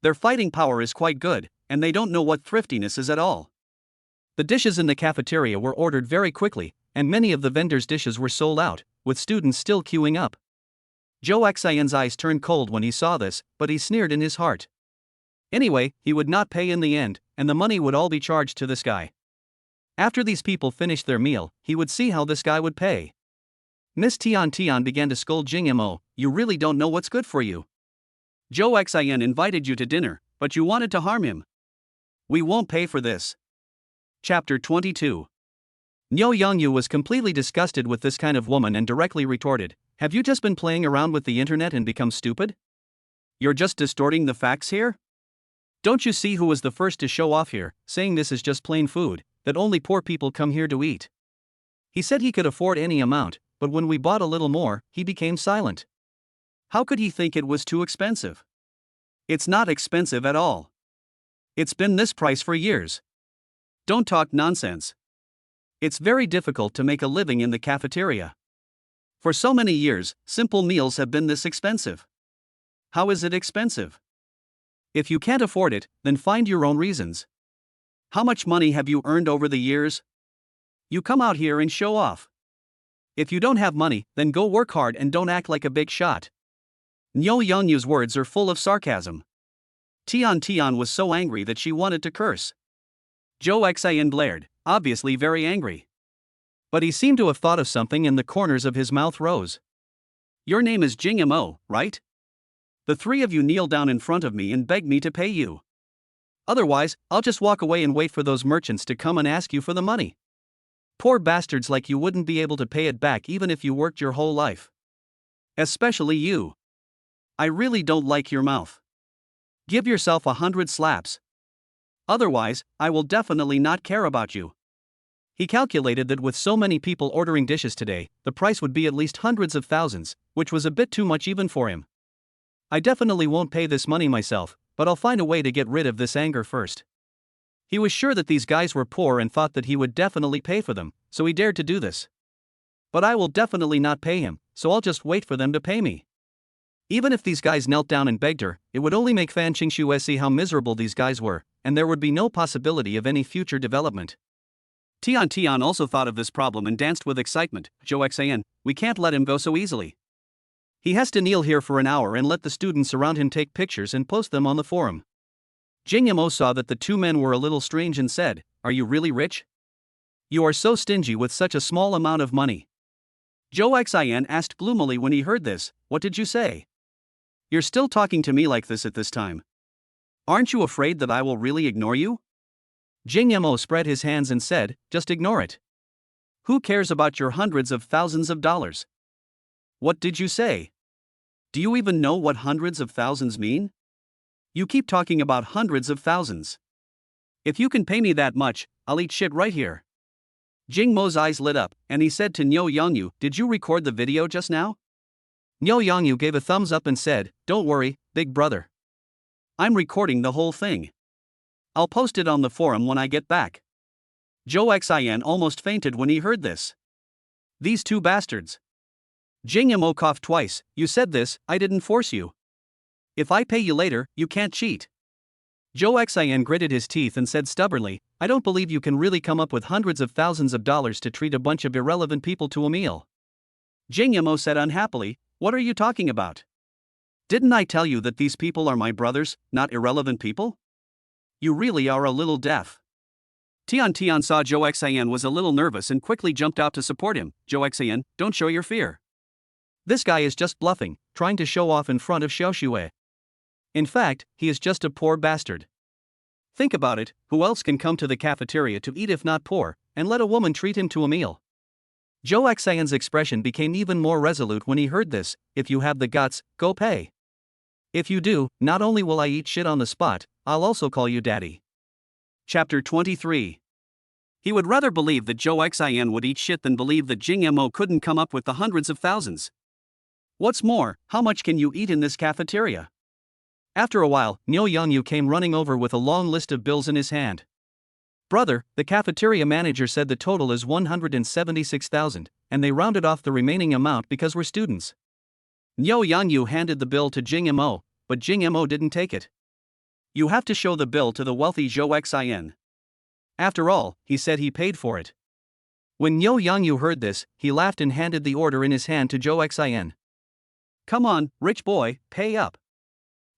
Their fighting power is quite good, and they don't know what thriftiness is at all. The dishes in the cafeteria were ordered very quickly, and many of the vendors' dishes were sold out, with students still queuing up. Zhou Xian's eyes turned cold when he saw this, but he sneered in his heart. Anyway, he would not pay in the end, and the money would all be charged to this guy. After these people finished their meal, he would see how this guy would pay. Miss Tian began to scold Jing Mo, you really don't know what's good for you. Zhou Xian invited you to dinner, but you wanted to harm him. We won't pay for this. Chapter 22. Niu Yangyu was completely disgusted with this kind of woman and directly retorted, have you just been playing around with the internet and become stupid? You're just distorting the facts here? Don't you see who was the first to show off here, saying this is just plain food, that only poor people come here to eat? He said he could afford any amount, but when we bought a little more, he became silent. How could he think it was too expensive? It's not expensive at all. It's been this price for years. Don't talk nonsense. It's very difficult to make a living in the cafeteria. For so many years, simple meals have been this expensive. How is it expensive? If you can't afford it, then find your own reasons. How much money have you earned over the years? You come out here and show off. If you don't have money, then go work hard and don't act like a big shot. Nyo Youngyu's words are full of sarcasm. Tian was so angry that she wanted to curse. Jo Xian blared, obviously very angry. But he seemed to have thought of something and the corners of his mouth rose. Your name is Jing Mo, right? The three of you kneel down in front of me and beg me to pay you. Otherwise, I'll just walk away and wait for those merchants to come and ask you for the money. Poor bastards like you wouldn't be able to pay it back even if you worked your whole life. Especially you. I really don't like your mouth. Give yourself 100 slaps. Otherwise, I will definitely not care about you. He calculated that with so many people ordering dishes today, the price would be at least hundreds of thousands, which was a bit too much even for him. I definitely won't pay this money myself, but I'll find a way to get rid of this anger first. He was sure that these guys were poor and thought that he would definitely pay for them, so he dared to do this. But I will definitely not pay him, so I'll just wait for them to pay me. Even if these guys knelt down and begged her, it would only make Fan Qingxue see how miserable these guys were, and there would be no possibility of any future development. Tian also thought of this problem and danced with excitement. Jo Xian, we can't let him go so easily. He has to kneel here for an hour and let the students around him take pictures and post them on the forum. Jing Mo saw that the two men were a little strange and said, Are you really rich? You are so stingy with such a small amount of money. Jo Xian asked gloomily when he heard this, What did you say? You're still talking to me like this at this time. Aren't you afraid that I will really ignore you? Jing Mo spread his hands and said, Just ignore it. Who cares about your hundreds of thousands of dollars? What did you say? Do you even know what hundreds of thousands mean? You keep talking about hundreds of thousands. If you can pay me that much, I'll eat shit right here. Jing Mo's eyes lit up, and he said to Nyo Youngyu, Did you record the video just now? Nyo Youngyu gave a thumbs up and said, Don't worry, big brother. I'm recording the whole thing. I'll post it on the forum when I get back. Jo Xian almost fainted when he heard this. These two bastards. Jing Mo coughed twice. You said this, I didn't force you. If I pay you later, you can't cheat. Jo Xian gritted his teeth and said stubbornly, I don't believe you can really come up with hundreds of thousands of dollars to treat a bunch of irrelevant people to a meal. Jing Mo said unhappily, What are you talking about? Didn't I tell you that these people are my brothers, not irrelevant people? You really are a little deaf. Tian saw Jo Xian was a little nervous and quickly jumped out to support him. Jo Xian, don't show your fear. This guy is just bluffing, trying to show off in front of Xiaoxue. In fact, he is just a poor bastard. Think about it, who else can come to the cafeteria to eat if not poor, and let a woman treat him to a meal? Jo Xian's expression became even more resolute when he heard this. If you have the guts, go pay. If you do, not only will I eat shit on the spot, I'll also call you daddy. Chapter 23. He would rather believe that Jo Xian would eat shit than believe that Jing Mo couldn't come up with the hundreds of thousands. What's more, how much can you eat in this cafeteria? After a while, Nyo Youngyu came running over with a long list of bills in his hand. Brother, the cafeteria manager said the total is 176,000, and they rounded off the remaining amount because we're students. Nyo Youngyu handed the bill to Jing Mo, but Jing Mo didn't take it. You have to show the bill to the wealthy Jo Xian. After all, he said he paid for it. When Nyo Youngyu heard this, he laughed and handed the order in his hand to Jo Xian. Come on, rich boy, pay up.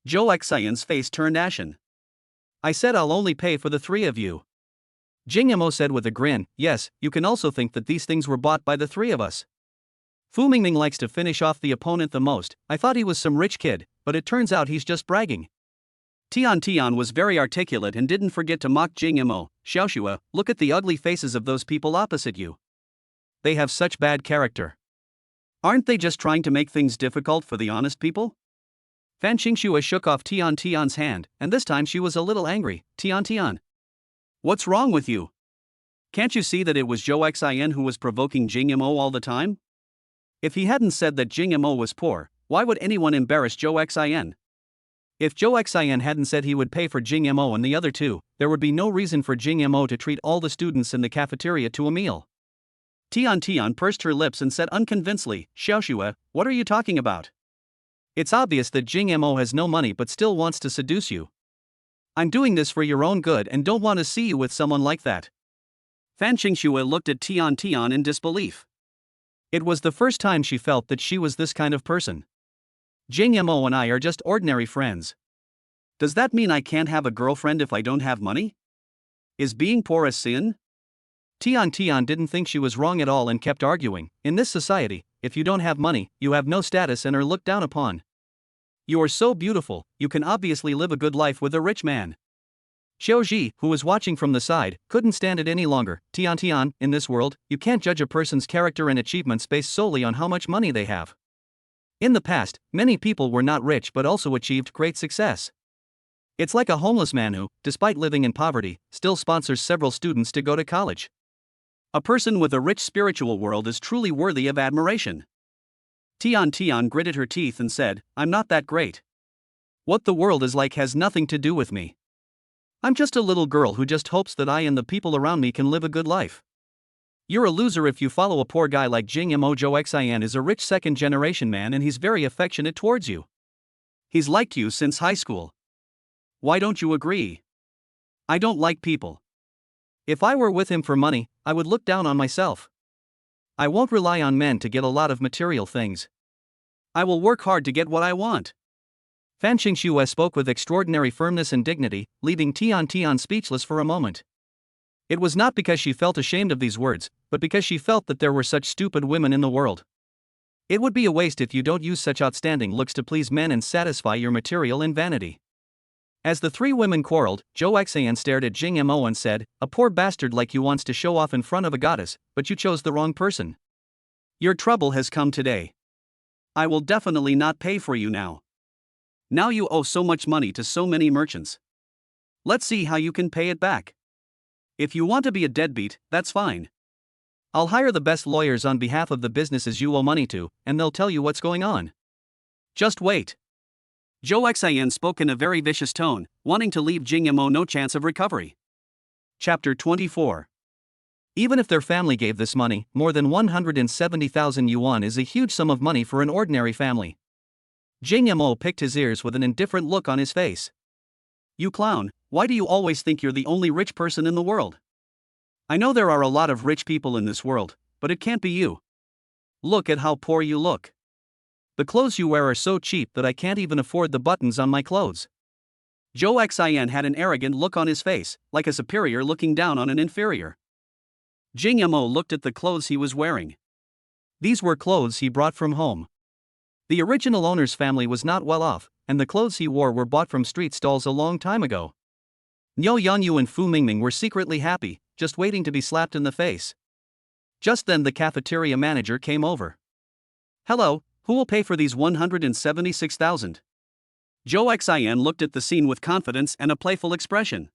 Jo Xian's face turned ashen. I said I'll only pay for the three of you. Jing Mo said with a grin, Yes, you can also think that these things were bought by the three of us. Fu Mingming likes to finish off the opponent the most. I thought he was some rich kid, but it turns out he's just bragging. Tian was very articulate and didn't forget to mock Jing Mo. Xiaoxue, look at the ugly faces of those people opposite you. They have such bad character. Aren't they just trying to make things difficult for the honest people? Fan Qingxue shook off Tian Tian's hand, and this time she was a little angry. Tian Tian. What's wrong with you? Can't you see that it was Zhou Xian who was provoking Jing Mo all the time? If he hadn't said that Jing Mo was poor, why would anyone embarrass Zhou Xian? If Zhou Xian hadn't said he would pay for Jing Mo and the other two, there would be no reason for Jing Mo to treat all the students in the cafeteria to a meal. Tian Tian pursed her lips and said unconvincedly, Xiaoxue, what are you talking about? It's obvious that Jing Mo has no money but still wants to seduce you. I'm doing this for your own good and don't want to see you with someone like that. Fan Qingxue looked at Tian Tian in disbelief. It was the first time she felt that she was this kind of person. Jing Mo and I are just ordinary friends. Does that mean I can't have a girlfriend if I don't have money? Is being poor a sin? Tian Tian didn't think she was wrong at all and kept arguing. In this society, if you don't have money, you have no status and are looked down upon. You are so beautiful, you can obviously live a good life with a rich man. Xiao Ji, who was watching from the side, couldn't stand it any longer. Tian Tian, in this world, you can't judge a person's character and achievements based solely on how much money they have. In the past, many people were not rich but also achieved great success. It's like a homeless man who, despite living in poverty, still sponsors several students to go to college. A person with a rich spiritual world is truly worthy of admiration. Tian Tian gritted her teeth and said, I'm not that great. What the world is like has nothing to do with me. I'm just a little girl who just hopes that I and the people around me can live a good life. You're a loser if you follow a poor guy like Jing Mo. Zhou Xian is a rich second-generation man and he's very affectionate towards you. He's liked you since high school. Why don't you agree? I don't like people. If I were with him for money, I would look down on myself. I won't rely on men to get a lot of material things. I will work hard to get what I want. Fan Qingxue spoke with extraordinary firmness and dignity, leaving Tian Tian speechless for a moment. It was not because she felt ashamed of these words, but because she felt that there were such stupid women in the world. It would be a waste if you don't use such outstanding looks to please men and satisfy your material and vanity. As the three women quarreled, Zhou Xian stared at Jing Mo and said, a poor bastard like you wants to show off in front of a goddess, but you chose the wrong person. Your trouble has come today. I will definitely not pay for you now. Now you owe so much money to so many merchants. Let's see how you can pay it back. If you want to be a deadbeat, that's fine. I'll hire the best lawyers on behalf of the businesses you owe money to, and they'll tell you what's going on. Just wait. Zhou Xian spoke in a very vicious tone, wanting to leave Jing Mo no chance of recovery. Chapter 24. Even if their family gave this money, more than 170,000 yuan is a huge sum of money for an ordinary family. Jing Mo picked his ears with an indifferent look on his face. You clown, why do you always think you're the only rich person in the world? I know there are a lot of rich people in this world, but it can't be you. Look at how poor you look. The clothes you wear are so cheap that I can't even afford the buttons on my clothes. Zhou Xian had an arrogant look on his face, like a superior looking down on an inferior. Jing Mo looked at the clothes he was wearing. These were clothes he brought from home. The original owner's family was not well off, and the clothes he wore were bought from street stalls a long time ago. Niu Yanyu and Fu Mingming were secretly happy, just waiting to be slapped in the face. Just then the cafeteria manager came over. Hello, who will pay for these 176,000? Zhou Xian looked at the scene with confidence and a playful expression.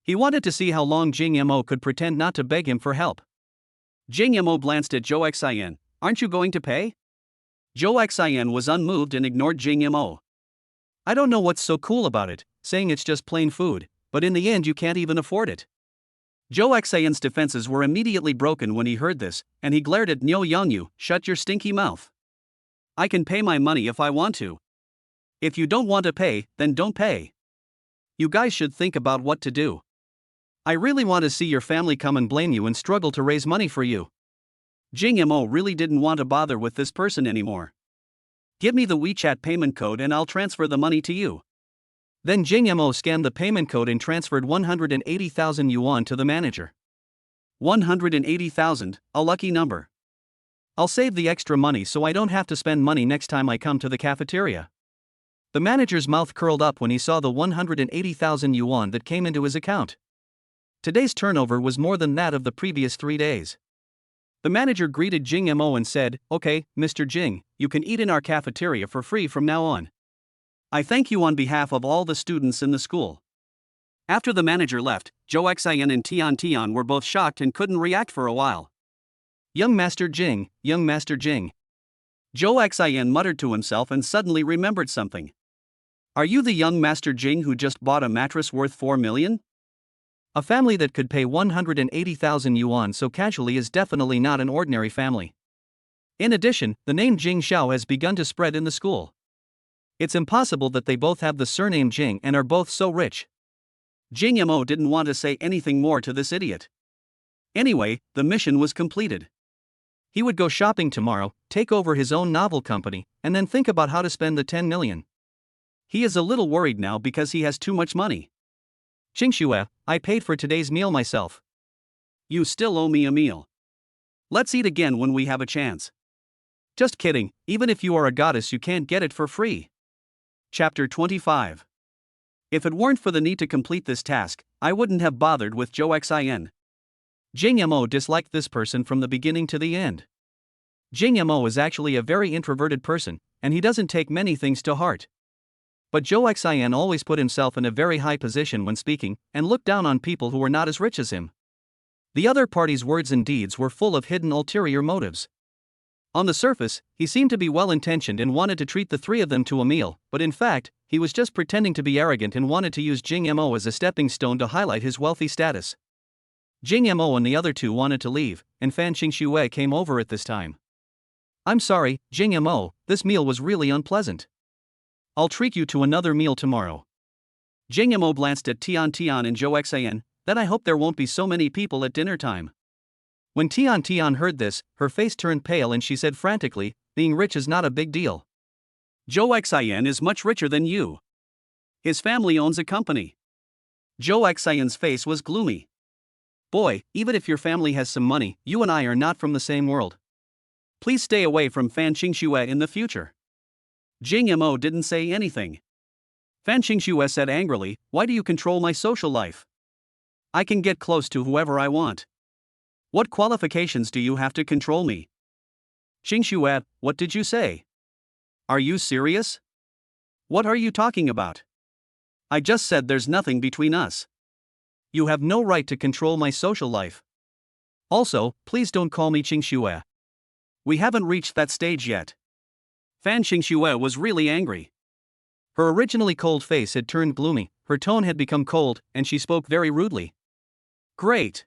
He wanted to see how long Jing Mo could pretend not to beg him for help. Jing Mo glanced at Zhou Xian. Aren't you going to pay? Zhou Xian was unmoved and ignored Jing Mo. I don't know what's so cool about it, saying it's just plain food, but in the end you can't even afford it. Zhou Xian's defenses were immediately broken when he heard this, and he glared at Niu Yanyu. Shut your stinky mouth. I can pay my money if I want to. If you don't want to pay, then don't pay. You guys should think about what to do. I really want to see your family come and blame you and struggle to raise money for you. Jing Mo really didn't want to bother with this person anymore. Give me the WeChat payment code and I'll transfer the money to you. Then Jing Mo scanned the payment code and transferred 180,000 yuan to the manager. 180,000, a lucky number. I'll save the extra money so I don't have to spend money next time I come to the cafeteria. The manager's mouth curled up when he saw the 180,000 yuan that came into his account. Today's turnover was more than that of the previous 3 days. The manager greeted Jing Mo and said, Okay, Mr. Jing, you can eat in our cafeteria for free from now on. I thank you on behalf of all the students in the school. After the manager left, Zhou Xian and Tian Tian were both shocked and couldn't react for a while. Young Master Jing, young Master Jing. Zhou Xian muttered to himself and suddenly remembered something. Are you the young Master Jing who just bought a mattress worth 4 million? A family that could pay 180,000 yuan so casually is definitely not an ordinary family. In addition, the name Jing Xiao has begun to spread in the school. It's impossible that they both have the surname Jing and are both so rich. Jing Mo didn't want to say anything more to this idiot. Anyway, the mission was completed. He would go shopping tomorrow, take over his own novel company, and then think about how to spend the 10 million. He is a little worried now because he has too much money. Qingxue, I paid for today's meal myself. You still owe me a meal. Let's eat again when we have a chance. Just kidding, even if you are a goddess you can't get it for free. Chapter 25. If it weren't for the need to complete this task, I wouldn't have bothered with Zhou Xian. Jing Mo disliked this person from the beginning to the end. Jing Mo is actually a very introverted person, and he doesn't take many things to heart. But Zhou Xian always put himself in a very high position when speaking, and looked down on people who were not as rich as him. The other party's words and deeds were full of hidden ulterior motives. On the surface, he seemed to be well-intentioned and wanted to treat the three of them to a meal, but in fact, he was just pretending to be arrogant and wanted to use Jing Mo as a stepping stone to highlight his wealthy status. Jing Mo and the other two wanted to leave, and Fan Qingxue came over at this time. I'm sorry, Jing Mo, this meal was really unpleasant. I'll treat you to another meal tomorrow. Jing Mo glanced at Tian Tian and Zhou Xian, then I hope there won't be so many people at dinner time. When Tian Tian heard this, her face turned pale and she said frantically, being rich is not a big deal. Zhou Xian is much richer than you. His family owns a company. Zhou Xian's face was gloomy. Boy, even if your family has some money, you and I are not from the same world. Please stay away from Fan Qingxue in the future. Jing Mo didn't say anything. Fan Qingxue said angrily, why do you control my social life? I can get close to whoever I want. What qualifications do you have to control me? Qingxue, what did you say? Are you serious? What are you talking about? I just said there's nothing between us. You have no right to control my social life. Also, please don't call me Qingxue. We haven't reached that stage yet. Fan Qingxue was really angry. Her originally cold face had turned gloomy, her tone had become cold, and she spoke very rudely. Great.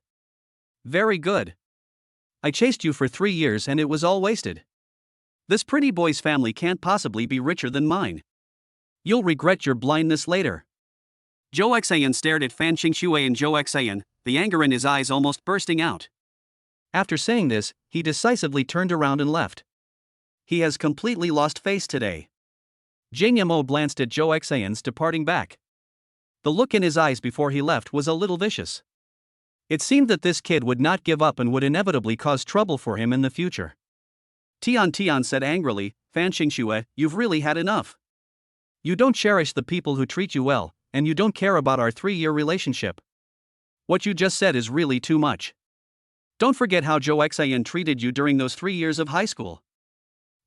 Very good. I chased you for 3 years and it was all wasted. This pretty boy's family can't possibly be richer than mine. You'll regret your blindness later. Zhou Xian stared at Fan Qingxue and Zhou Xian, the anger in his eyes almost bursting out. After saying this, he decisively turned around and left. He has completely lost face today. Jing Mo glanced at Zhou Xian's departing back. The look in his eyes before he left was a little vicious. It seemed that this kid would not give up and would inevitably cause trouble for him in the future. Tian Tian said angrily, Fan Qingxue, you've really had enough. You don't cherish the people who treat you well, and you don't care about our 3-year relationship. What you just said is really too much. Don't forget how Zhou Xian treated you during those 3 years of high school.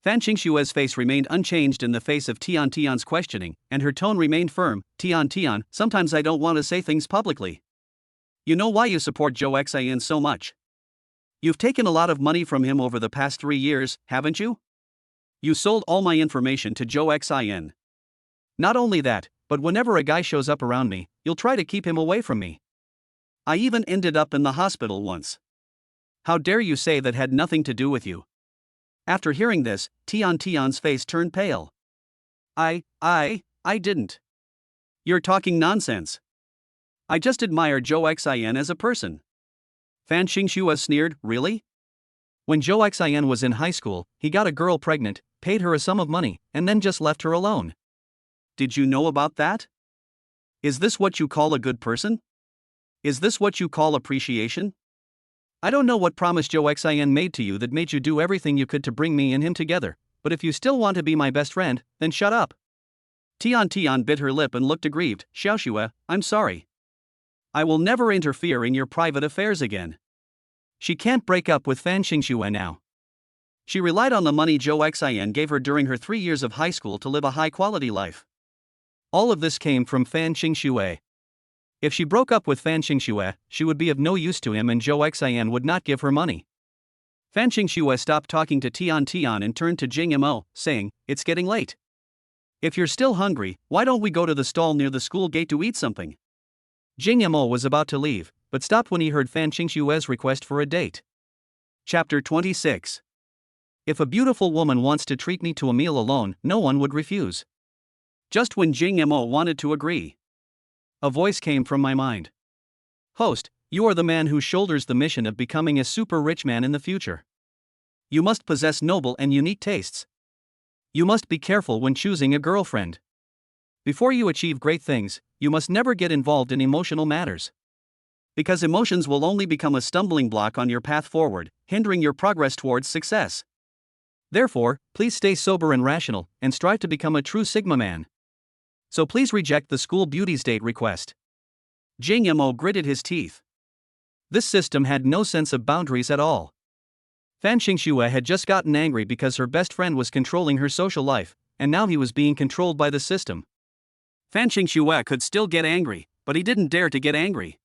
Fan Qingxue's face remained unchanged in the face of Tian Tian's questioning, and her tone remained firm. Tian Tian, sometimes I don't want to say things publicly. You know why you support Zhou Xian so much? You've taken a lot of money from him over the past 3 years, haven't you? You sold all my information to Zhou Xian. Not only that, but whenever a guy shows up around me, you'll try to keep him away from me. I even ended up in the hospital once. How dare you say that had nothing to do with you? After hearing this, Tian Tian's face turned pale. I didn't. You're talking nonsense. I just admired Zhou Xian as a person. Fan Qingxue sneered, really? When Zhou Xian was in high school, he got a girl pregnant, paid her a sum of money, and then just left her alone. Did you know about that? Is this what you call a good person? Is this what you call appreciation? I don't know what promise Zhou Xian made to you that made you do everything you could to bring me and him together, but if you still want to be my best friend, then shut up. Tian Tian bit her lip and looked aggrieved. Xiaoxue, I'm sorry. I will never interfere in your private affairs again. She can't break up with Fan Qingxue now. She relied on the money Zhou Xian gave her during her 3 years of high school to live a high-quality life. All of this came from Fan Qingxue. If she broke up with Fan Qingxue, she would be of no use to him and Zhou Xian would not give her money. Fan Qingxue stopped talking to Tian Tian and turned to Jing Mo, saying, "It's getting late. If you're still hungry, why don't we go to the stall near the school gate to eat something?" Jing Mo was about to leave, but stopped when he heard Fan Qingxue's request for a date. Chapter 26. If a beautiful woman wants to treat me to a meal alone, no one would refuse. Just when Jing Mo wanted to agree, a voice came from my mind. "Host, you are the man who shoulders the mission of becoming a super rich man in the future. You must possess noble and unique tastes. You must be careful when choosing a girlfriend. Before you achieve great things, you must never get involved in emotional matters. Because emotions will only become a stumbling block on your path forward, hindering your progress towards success. Therefore, please stay sober and rational, and strive to become a true Sigma man. So please reject the school beauty's date request." Jing Mo gritted his teeth. This system had no sense of boundaries at all. Fan Qingxue had just gotten angry because her best friend was controlling her social life, and now he was being controlled by the system. Fan Qingxue could still get angry, but he didn't dare to get angry.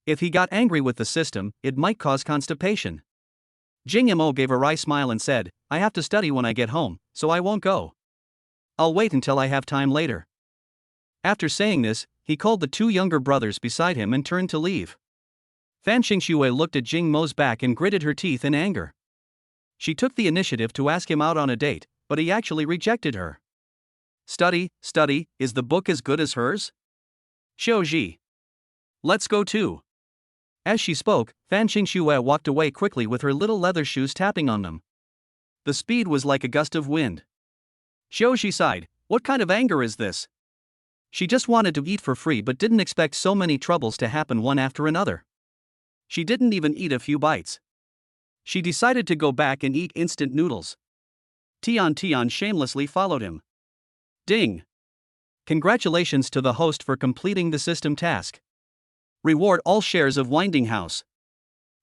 If he got angry with the system, it might cause constipation. Jing Mo gave a wry smile and said, "I have to study when I get home, so I won't go. I'll wait until I have time later." After saying this, he called the two younger brothers beside him and turned to leave. Fan Qingxue looked at Jing Mo's back and gritted her teeth in anger. She took the initiative to ask him out on a date, but he actually rejected her. Study, is the book as good as hers? Xiaoji. Let's go too. As she spoke, Fan Qingxue walked away quickly with her little leather shoes tapping on them. The speed was like a gust of wind. Xiaoji sighed, "What kind of anger is this?" She just wanted to eat for free but didn't expect so many troubles to happen one after another. She didn't even eat a few bites. She decided to go back and eat instant noodles. Tian shamelessly followed him. Ding! Congratulations to the host for completing the system task. Reward all shares of Winding House.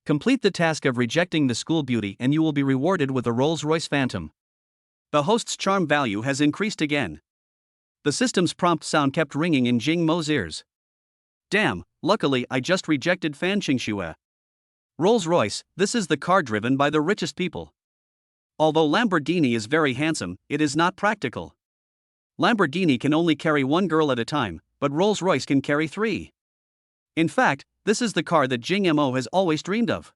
Complete the task of rejecting the school beauty and you will be rewarded with a Rolls-Royce Phantom. The host's charm value has increased again. The system's prompt sound kept ringing in Jing Mo's ears. Damn, luckily I just rejected Fan Qingxue. Rolls-Royce, this is the car driven by the richest people. Although Lamborghini is very handsome, it is not practical. Lamborghini can only carry one girl at a time, but Rolls-Royce can carry 3. In fact, this is the car that Jing Mo has always dreamed of.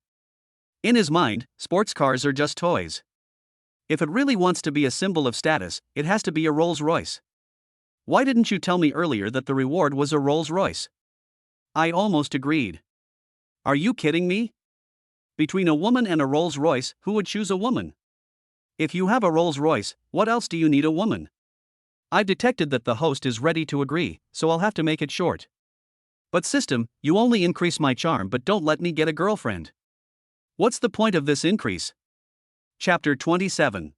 In his mind, sports cars are just toys. If it really wants to be a symbol of status, it has to be a Rolls-Royce. Why didn't you tell me earlier that the reward was a Rolls-Royce? I almost agreed. Are you kidding me? Between a woman and a Rolls-Royce, who would choose a woman? If you have a Rolls-Royce, what else do you need a woman? I've detected that the host is ready to agree, so I'll have to make it short. But system, you only increase my charm but don't let me get a girlfriend. What's the point of this increase? Chapter 27.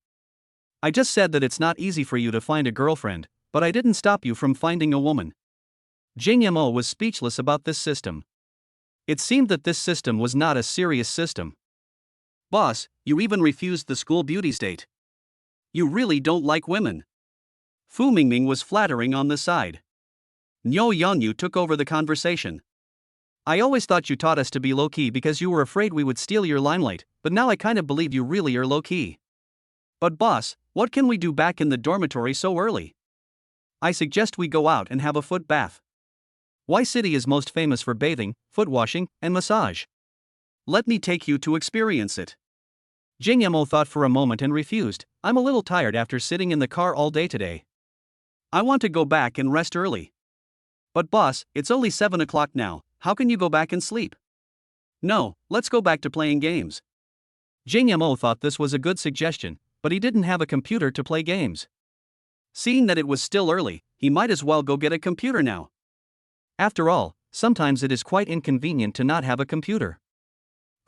I just said that it's not easy for you to find a girlfriend, but I didn't stop you from finding a woman. Jing Mo was speechless about this system. It seemed that this system was not a serious system. Boss, you even refused the school beauty's date. You really don't like women. Fu Mingming was flattering on the side. Niu Yangyu took over the conversation. I always thought you taught us to be low-key because you were afraid we would steal your limelight, but now I kind of believe you really are low-key. But boss, what can we do back in the dormitory so early? I suggest we go out and have a foot bath. Y City is most famous for bathing, foot washing, and massage. Let me take you to experience it. Jing Mo thought for a moment and refused. I'm a little tired after sitting in the car all day today. I want to go back and rest early. But boss, it's only 7 o'clock now, how can you go back and sleep? No, let's go back to playing games. Jing Mo thought this was a good suggestion, but he didn't have a computer to play games. Seeing that it was still early, he might as well go get a computer now. After all, sometimes it is quite inconvenient to not have a computer.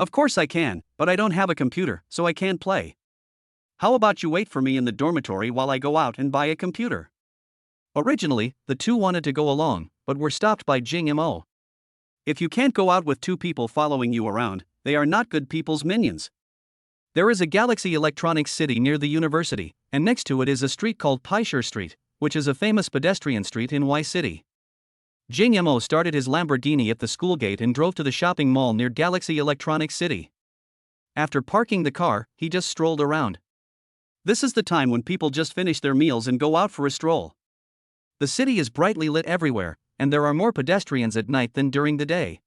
Of course I can, but I don't have a computer, so I can't play. How about you wait for me in the dormitory while I go out and buy a computer? Originally, the two wanted to go along, but were stopped by Jing Mo. If you can't go out with 2 people following you around, they are not good people's minions. There is a Galaxy Electronics City near the university, and next to it is a street called Paisher Street, which is a famous pedestrian street in Y City. Jing Mo started his Lamborghini at the school gate and drove to the shopping mall near Galaxy Electronics City. After parking the car, he just strolled around. This is the time when people just finish their meals and go out for a stroll. The city is brightly lit everywhere, and there are more pedestrians at night than during the day.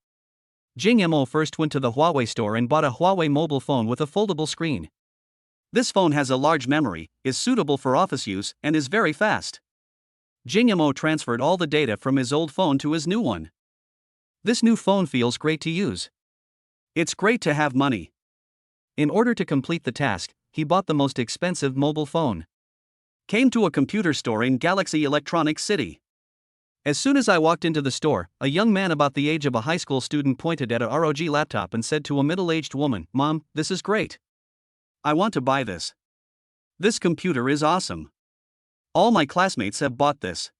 Jing Mo first went to the Huawei store and bought a Huawei mobile phone with a foldable screen. This phone has a large memory, is suitable for office use, and is very fast. Jing Mo transferred all the data from his old phone to his new one. This new phone feels great to use. It's great to have money. In order to complete the task, he bought the most expensive mobile phone. Came to a computer store in Galaxy Electronics City. As soon as I walked into the store, a young man about the age of a high school student pointed at a ROG laptop and said to a middle-aged woman, "Mom, this is great. I want to buy this. This computer is awesome. All my classmates have bought this.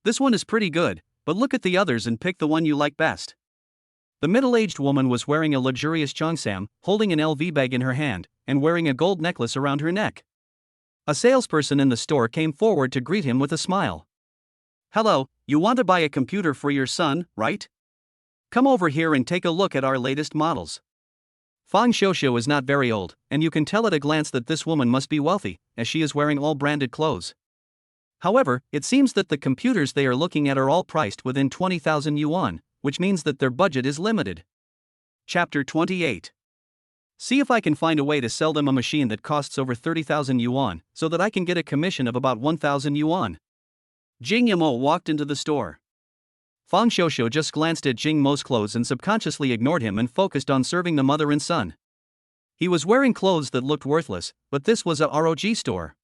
This one is pretty good, but look at the others and pick the one you like best." The middle-aged woman was wearing a luxurious cheongsam, holding an LV bag in her hand, and wearing a gold necklace around her neck. A salesperson in the store came forward to greet him with a smile. "Hello, you want to buy a computer for your son, right? Come over here and take a look at our latest models." Fang Xiuxiu is not very old, and you can tell at a glance that this woman must be wealthy, as she is wearing all branded clothes. However, it seems that the computers they are looking at are all priced within 20,000 yuan, which means that their budget is limited. Chapter 28. See if I can find a way to sell them a machine that costs over 30,000 yuan, so that I can get a commission of about 1,000 yuan. Jing Mo walked into the store. Fang Xiuxiu just glanced at Jing Mo's clothes and subconsciously ignored him and focused on serving the mother and son. He was wearing clothes that looked worthless, but this was a ROG store.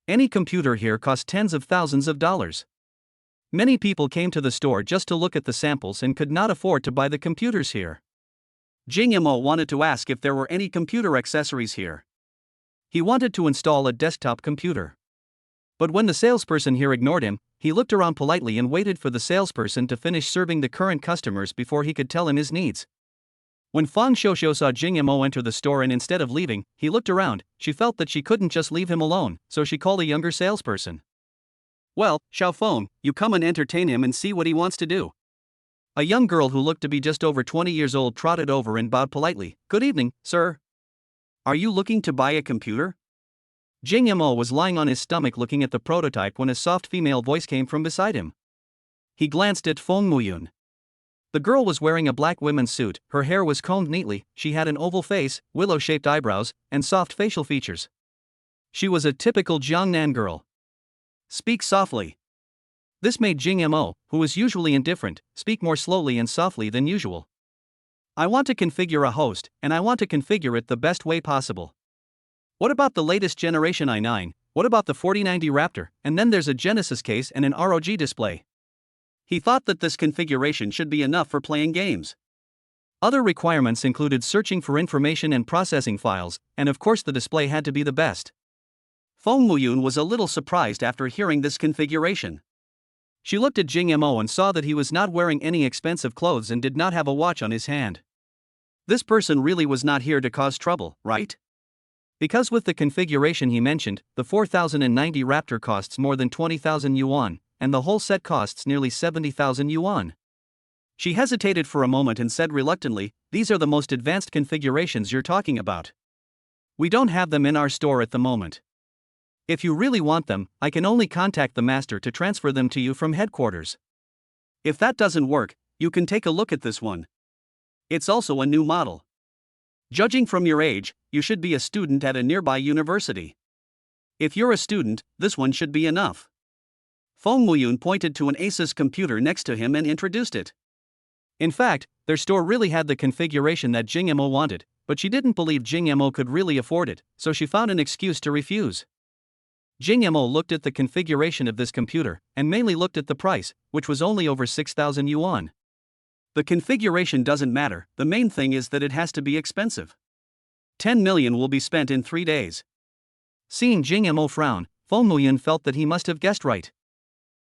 Any computer here cost tens of thousands of dollars. Many people came to the store just to look at the samples and could not afford to buy the computers here. Jing Mo wanted to ask if there were any computer accessories here. He wanted to install a desktop computer. But when the salesperson here ignored him, he looked around politely and waited for the salesperson to finish serving the current customers before he could tell him his needs. When Fang Xiuxiu saw Jing Mo enter the store and instead of leaving, he looked around, she felt that she couldn't just leave him alone, so she called a younger salesperson. "Well, Xiaofeng, you come and entertain him and see what he wants to do." A young girl who looked to be just over 20 years old trotted over and bowed politely. "Good evening, sir. Are you looking to buy a computer?" Jing Mo was lying on his stomach looking at the prototype when a soft female voice came from beside him. He glanced at Feng Muyun. The girl was wearing a black women's suit, her hair was combed neatly, she had an oval face, willow-shaped eyebrows, and soft facial features. She was a typical Jiangnan girl. "Speak softly." This made Jing Mo, who was usually indifferent, speak more slowly and softly than usual. "I want to configure a host, and I want to configure it the best way possible. What about the latest generation i9, what about the 4090 Raptor, and then there's a Genesis case and an ROG display." He thought that this configuration should be enough for playing games. Other requirements included searching for information and processing files, and of course the display had to be the best. Feng Muyun was a little surprised after hearing this configuration. She looked at Jing Mo and saw that he was not wearing any expensive clothes and did not have a watch on his hand. This person really was not here to cause trouble, right? Because with the configuration he mentioned, the 4090 Raptor costs more than 20,000 yuan, and the whole set costs nearly 70,000 yuan. She hesitated for a moment and said reluctantly, "These are the most advanced configurations you're talking about. We don't have them in our store at the moment. If you really want them, I can only contact the master to transfer them to you from headquarters. If that doesn't work, you can take a look at this one. It's also a new model. Judging from your age, you should be a student at a nearby university. If you're a student, this one should be enough." Feng Muyun pointed to an Asus computer next to him and introduced it. In fact, their store really had the configuration that Jing Mo wanted, but she didn't believe Jing Mo could really afford it, so she found an excuse to refuse. Jing Mo looked at the configuration of this computer, and mainly looked at the price, which was only over 6,000 yuan. The configuration doesn't matter, the main thing is that it has to be expensive. 10 million will be spent in 3 days. Seeing Jing Mo frown, Feng Muyun felt that he must have guessed right.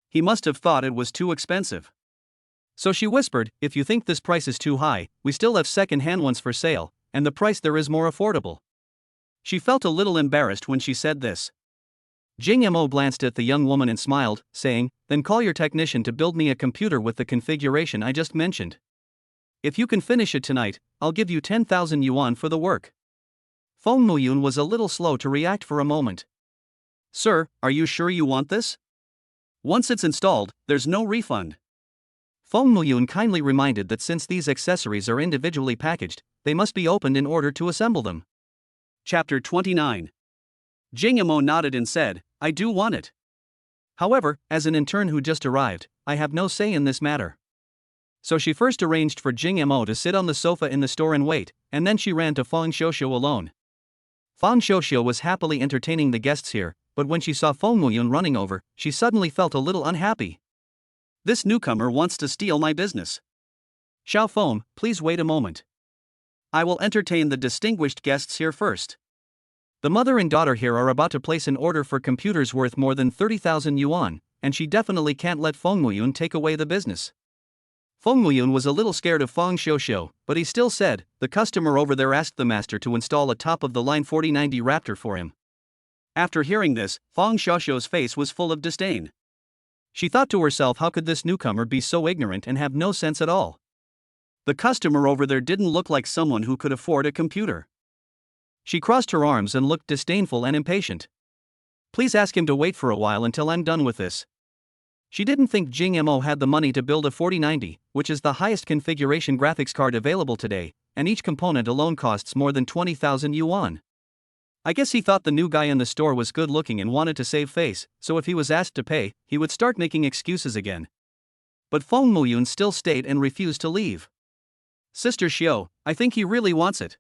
He must have thought it was too expensive. So she whispered, "If you think this price is too high, we still have second-hand ones for sale, and the price there is more affordable." She felt a little embarrassed when she said this. Jing Mo glanced at the young woman and smiled, saying, "Then call your technician to build me a computer with the configuration I just mentioned. If you can finish it tonight, I'll give you 10,000 yuan for the work." Feng Muyun was a little slow to react for a moment. "Sir, are you sure you want this? Once it's installed, there's no refund." Feng Muyun kindly reminded that since these accessories are individually packaged, they must be opened in order to assemble them. Chapter 29. Jing Mo nodded and said, "I do want it. However, as an intern who just arrived, I have no say in this matter." So she first arranged for Jing Mo to sit on the sofa in the store and wait, and then she ran to Feng Xiuxiu alone. Feng Xiuxiu was happily entertaining the guests here, but when she saw Feng Muyun running over, she suddenly felt a little unhappy. "This newcomer wants to steal my business. Xiao Feng, please wait a moment. I will entertain the distinguished guests here first. The mother and daughter here are about to place an order for computers worth more than 30,000 yuan, and she definitely can't let Feng Muyun take away the business." Feng Muyun was a little scared of Feng Xiuxiu, but he still said, "The customer over there asked the master to install a top-of-the-line 4090 Raptor for him." After hearing this, Feng Xiuxiu's face was full of disdain. She thought to herself, how could this newcomer be so ignorant and have no sense at all? The customer over there didn't look like someone who could afford a computer. She crossed her arms and looked disdainful and impatient. "Please ask him to wait for a while until I'm done with this." She didn't think Jing Mo had the money to build a 4090, which is the highest configuration graphics card available today, and each component alone costs more than 20,000 yuan. I guess he thought the new guy in the store was good looking and wanted to save face, so if he was asked to pay, he would start making excuses again. But Feng Muyun still stayed and refused to leave. "Sister Xiu, I think he really wants it."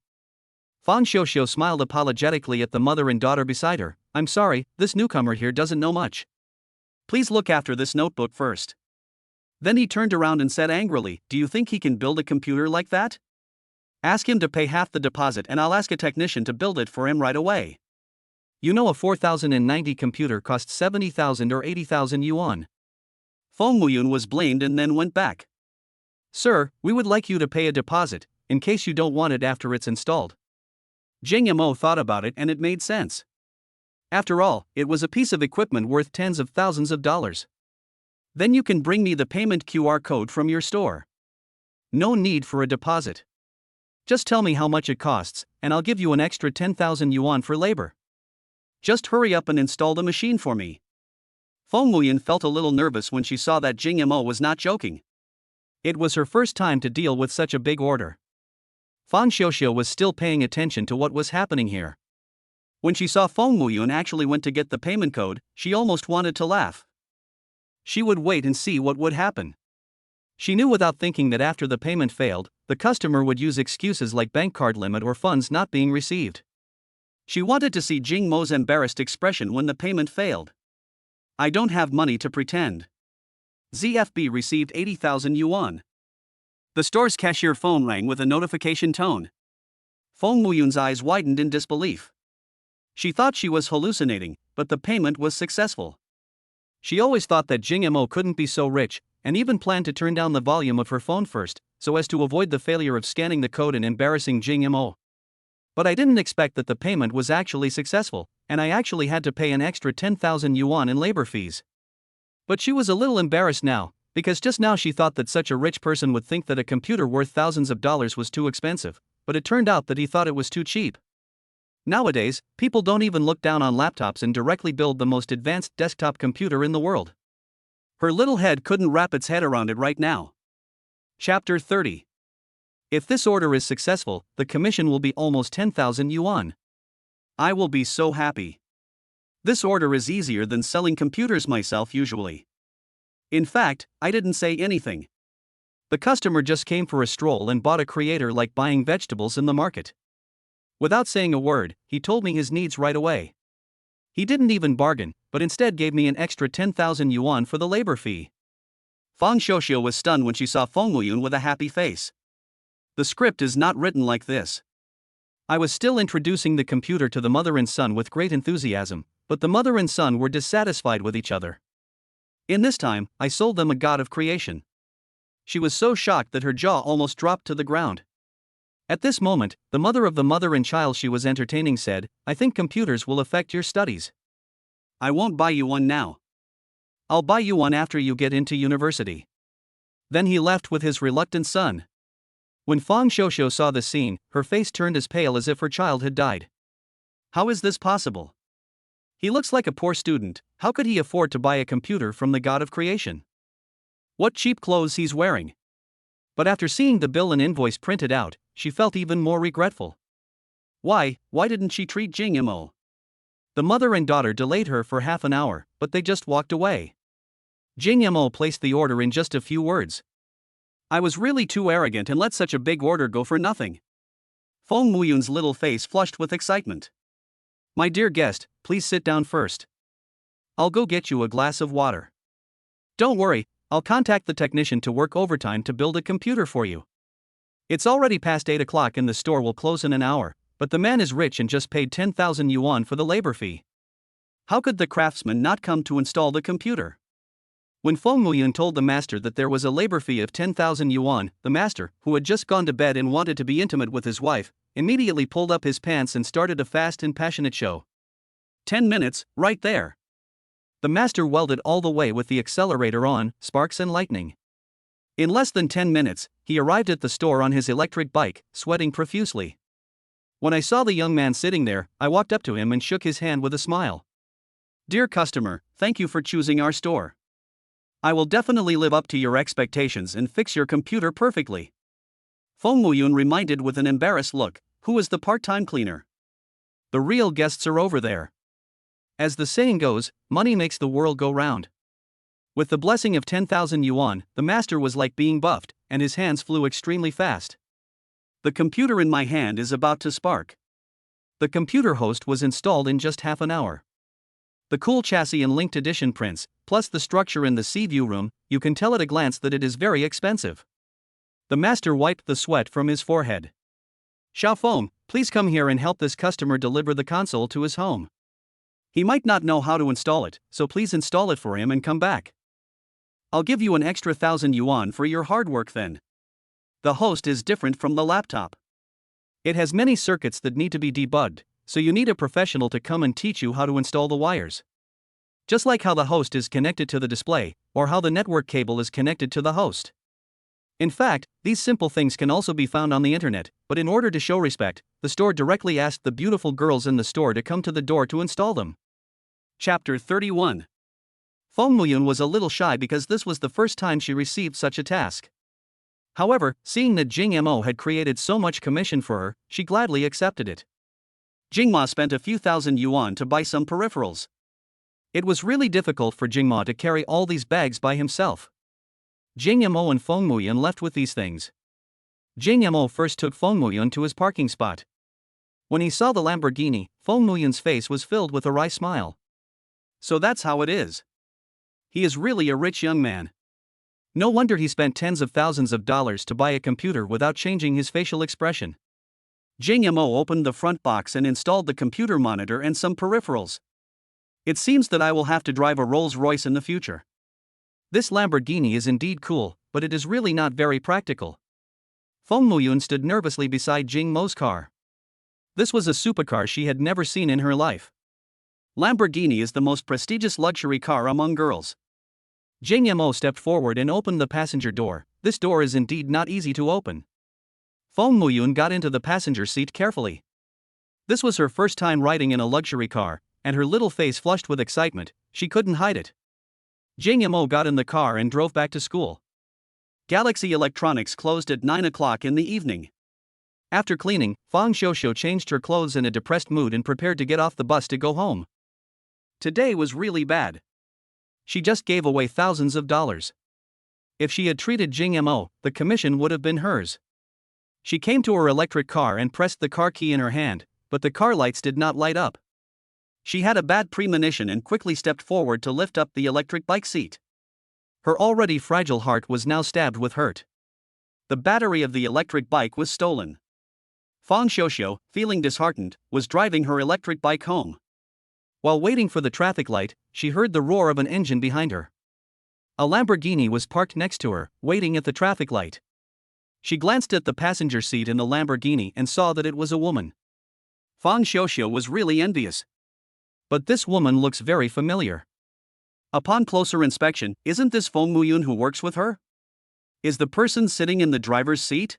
Feng Xiuxiu smiled apologetically at the mother and daughter beside her. "I'm sorry, this newcomer here doesn't know much. Please look after this notebook first." Then he turned around and said angrily, "Do you think he can build a computer like that? Ask him to pay half the deposit and I'll ask a technician to build it for him right away. You know a 4090 computer costs 70,000 or 80,000 yuan." Feng Muyun was blamed and then went back. "Sir, we would like you to pay a deposit, in case you don't want it after it's installed." Jing Mo thought about it and it made sense. After all, it was a piece of equipment worth tens of thousands of dollars. "Then you can bring me the payment QR code from your store. No need for a deposit. Just tell me how much it costs, and I'll give you an extra 10,000 yuan for labor. Just hurry up and install the machine for me." Feng Muyun felt a little nervous when she saw that Jing Mo was not joking. It was her first time to deal with such a big order. Feng Xiuxiu was still paying attention to what was happening here. When she saw Feng Muyun actually went to get the payment code, she almost wanted to laugh. She would wait and see what would happen. She knew without thinking that after the payment failed, the customer would use excuses like bank card limit or funds not being received. She wanted to see Jing Mo's embarrassed expression when the payment failed. "I don't have money to pretend." ZFB received 80,000 yuan. The store's cashier phone rang with a notification tone. Feng Muyun's eyes widened in disbelief. She thought she was hallucinating, but the payment was successful. She always thought that Jing Mo couldn't be so rich, and even planned to turn down the volume of her phone first, so as to avoid the failure of scanning the code and embarrassing Jing Mo. But I didn't expect that the payment was actually successful, and I actually had to pay an extra 10,000 yuan in labor fees. But she was a little embarrassed now, because just now she thought that such a rich person would think that a computer worth thousands of dollars was too expensive, but it turned out that he thought it was too cheap. Nowadays, people don't even look down on laptops and directly build the most advanced desktop computer in the world. Her little head couldn't wrap its head around it right now. Chapter 30. If this order is successful, the commission will be almost 10,000 yuan. I will be so happy. This order is easier than selling computers myself usually. In fact, I didn't say anything. The customer just came for a stroll and bought a creator like buying vegetables in the market. Without saying a word, he told me his needs right away. He didn't even bargain, but instead gave me an extra 10,000 yuan for the labor fee. Feng Xiuxiu was stunned when she saw Feng Muyun with a happy face. The script is not written like this. I was still introducing the computer to the mother and son with great enthusiasm, but the mother and son were dissatisfied with each other. In this time, I sold them a god of creation. She was so shocked that her jaw almost dropped to the ground. At this moment, the mother of the mother and child she was entertaining said, "I think computers will affect your studies." I won't buy you one now. I'll buy you one after you get into university. Then he left with his reluctant son. When Fang Xiuxiu saw the scene, her face turned as pale as if her child had died. How is this possible? He looks like a poor student. How could he afford to buy a computer from the god of creation? What cheap clothes he's wearing. But after seeing the bill and invoice printed out, she felt even more regretful. Why didn't she treat Jing Mo? The mother and daughter delayed her for half an hour, but they just walked away. Jing Mo placed the order in just a few words. I was really too arrogant and let such a big order go for nothing. Feng Muyun's little face flushed with excitement. My dear guest, please sit down first. I'll go get you a glass of water. Don't worry, I'll contact the technician to work overtime to build a computer for you. It's already past 8 o'clock and the store will close in an hour, but the man is rich and just paid 10,000 yuan for the labor fee. How could the craftsman not come to install the computer? When Feng Muyun told the master that there was a labor fee of 10,000 yuan, the master, who had just gone to bed and wanted to be intimate with his wife, immediately pulled up his pants and started a fast and passionate show. 10 minutes, right there. The master welded all the way with the accelerator on, sparks and lightning. In less than 10 minutes, he arrived at the store on his electric bike, sweating profusely. When I saw the young man sitting there, I walked up to him and shook his hand with a smile. Dear customer, thank you for choosing our store. I will definitely live up to your expectations and fix your computer perfectly. Feng Muyun reminded with an embarrassed look, who is the part-time cleaner? The real guests are over there. As the saying goes, money makes the world go round. With the blessing of 10,000 yuan, the master was like being buffed, and his hands flew extremely fast. The computer in my hand is about to spark. The computer host was installed in just half an hour. The cool chassis and linked edition prints, plus the structure in the sea view room, you can tell at a glance that it is very expensive. The master wiped the sweat from his forehead. Xiaofeng, please come here and help this customer deliver the console to his home. He might not know how to install it, so please install it for him and come back. I'll give you an extra 1,000 yuan for your hard work then. The host is different from the laptop. It has many circuits that need to be debugged, so you need a professional to come and teach you how to install the wires. Just like how the host is connected to the display, or how the network cable is connected to the host. In fact, these simple things can also be found on the internet, but in order to show respect, the store directly asked the beautiful girls in the store to come to the door to install them. Chapter 31. Feng Muyun was a little shy because this was the first time she received such a task. However, seeing that Jing Mo had created so much commission for her, she gladly accepted it. Jing Ma spent a few thousand yuan to buy some peripherals. It was really difficult for Jing Ma to carry all these bags by himself. Jing Mo and Feng Muyun left with these things. Jing Mo first took Feng Muyun to his parking spot. When he saw the Lamborghini, Feng Muyun's face was filled with a wry smile. So that's how it is. He is really a rich young man. No wonder he spent tens of thousands of dollars to buy a computer without changing his facial expression. Jing Mo opened the front box and installed the computer monitor and some peripherals. It seems that I will have to drive a Rolls-Royce in the future. This Lamborghini is indeed cool, but it is really not very practical. Feng Muyun stood nervously beside Jing Mo's car. This was a supercar she had never seen in her life. Lamborghini is the most prestigious luxury car among girls. Jing Mo stepped forward and opened the passenger door. This door is indeed not easy to open. Feng Muyun got into the passenger seat carefully. This was her first time riding in a luxury car, and her little face flushed with excitement. She couldn't hide it. Jing Mo got in the car and drove back to school. Galaxy Electronics closed at 9 o'clock in the evening. After cleaning, Fang Xiuxiu changed her clothes in a depressed mood and prepared to get off the bus to go home. Today was really bad. She just gave away thousands of dollars. If she had treated Jing Mo, the commission would have been hers. She came to her electric car and pressed the car key in her hand, but the car lights did not light up. She had a bad premonition and quickly stepped forward to lift up the electric bike seat. Her already fragile heart was now stabbed with hurt. The battery of the electric bike was stolen. Fang Xiuxiu, feeling disheartened, was driving her electric bike home. While waiting for the traffic light, she heard the roar of an engine behind her. A Lamborghini was parked next to her, waiting at the traffic light. She glanced at the passenger seat in the Lamborghini and saw that it was a woman. Fang Xiuxiu was really envious. But this woman looks very familiar. Upon closer inspection, isn't this Fong Muyun who works with her? Is the person sitting in the driver's seat?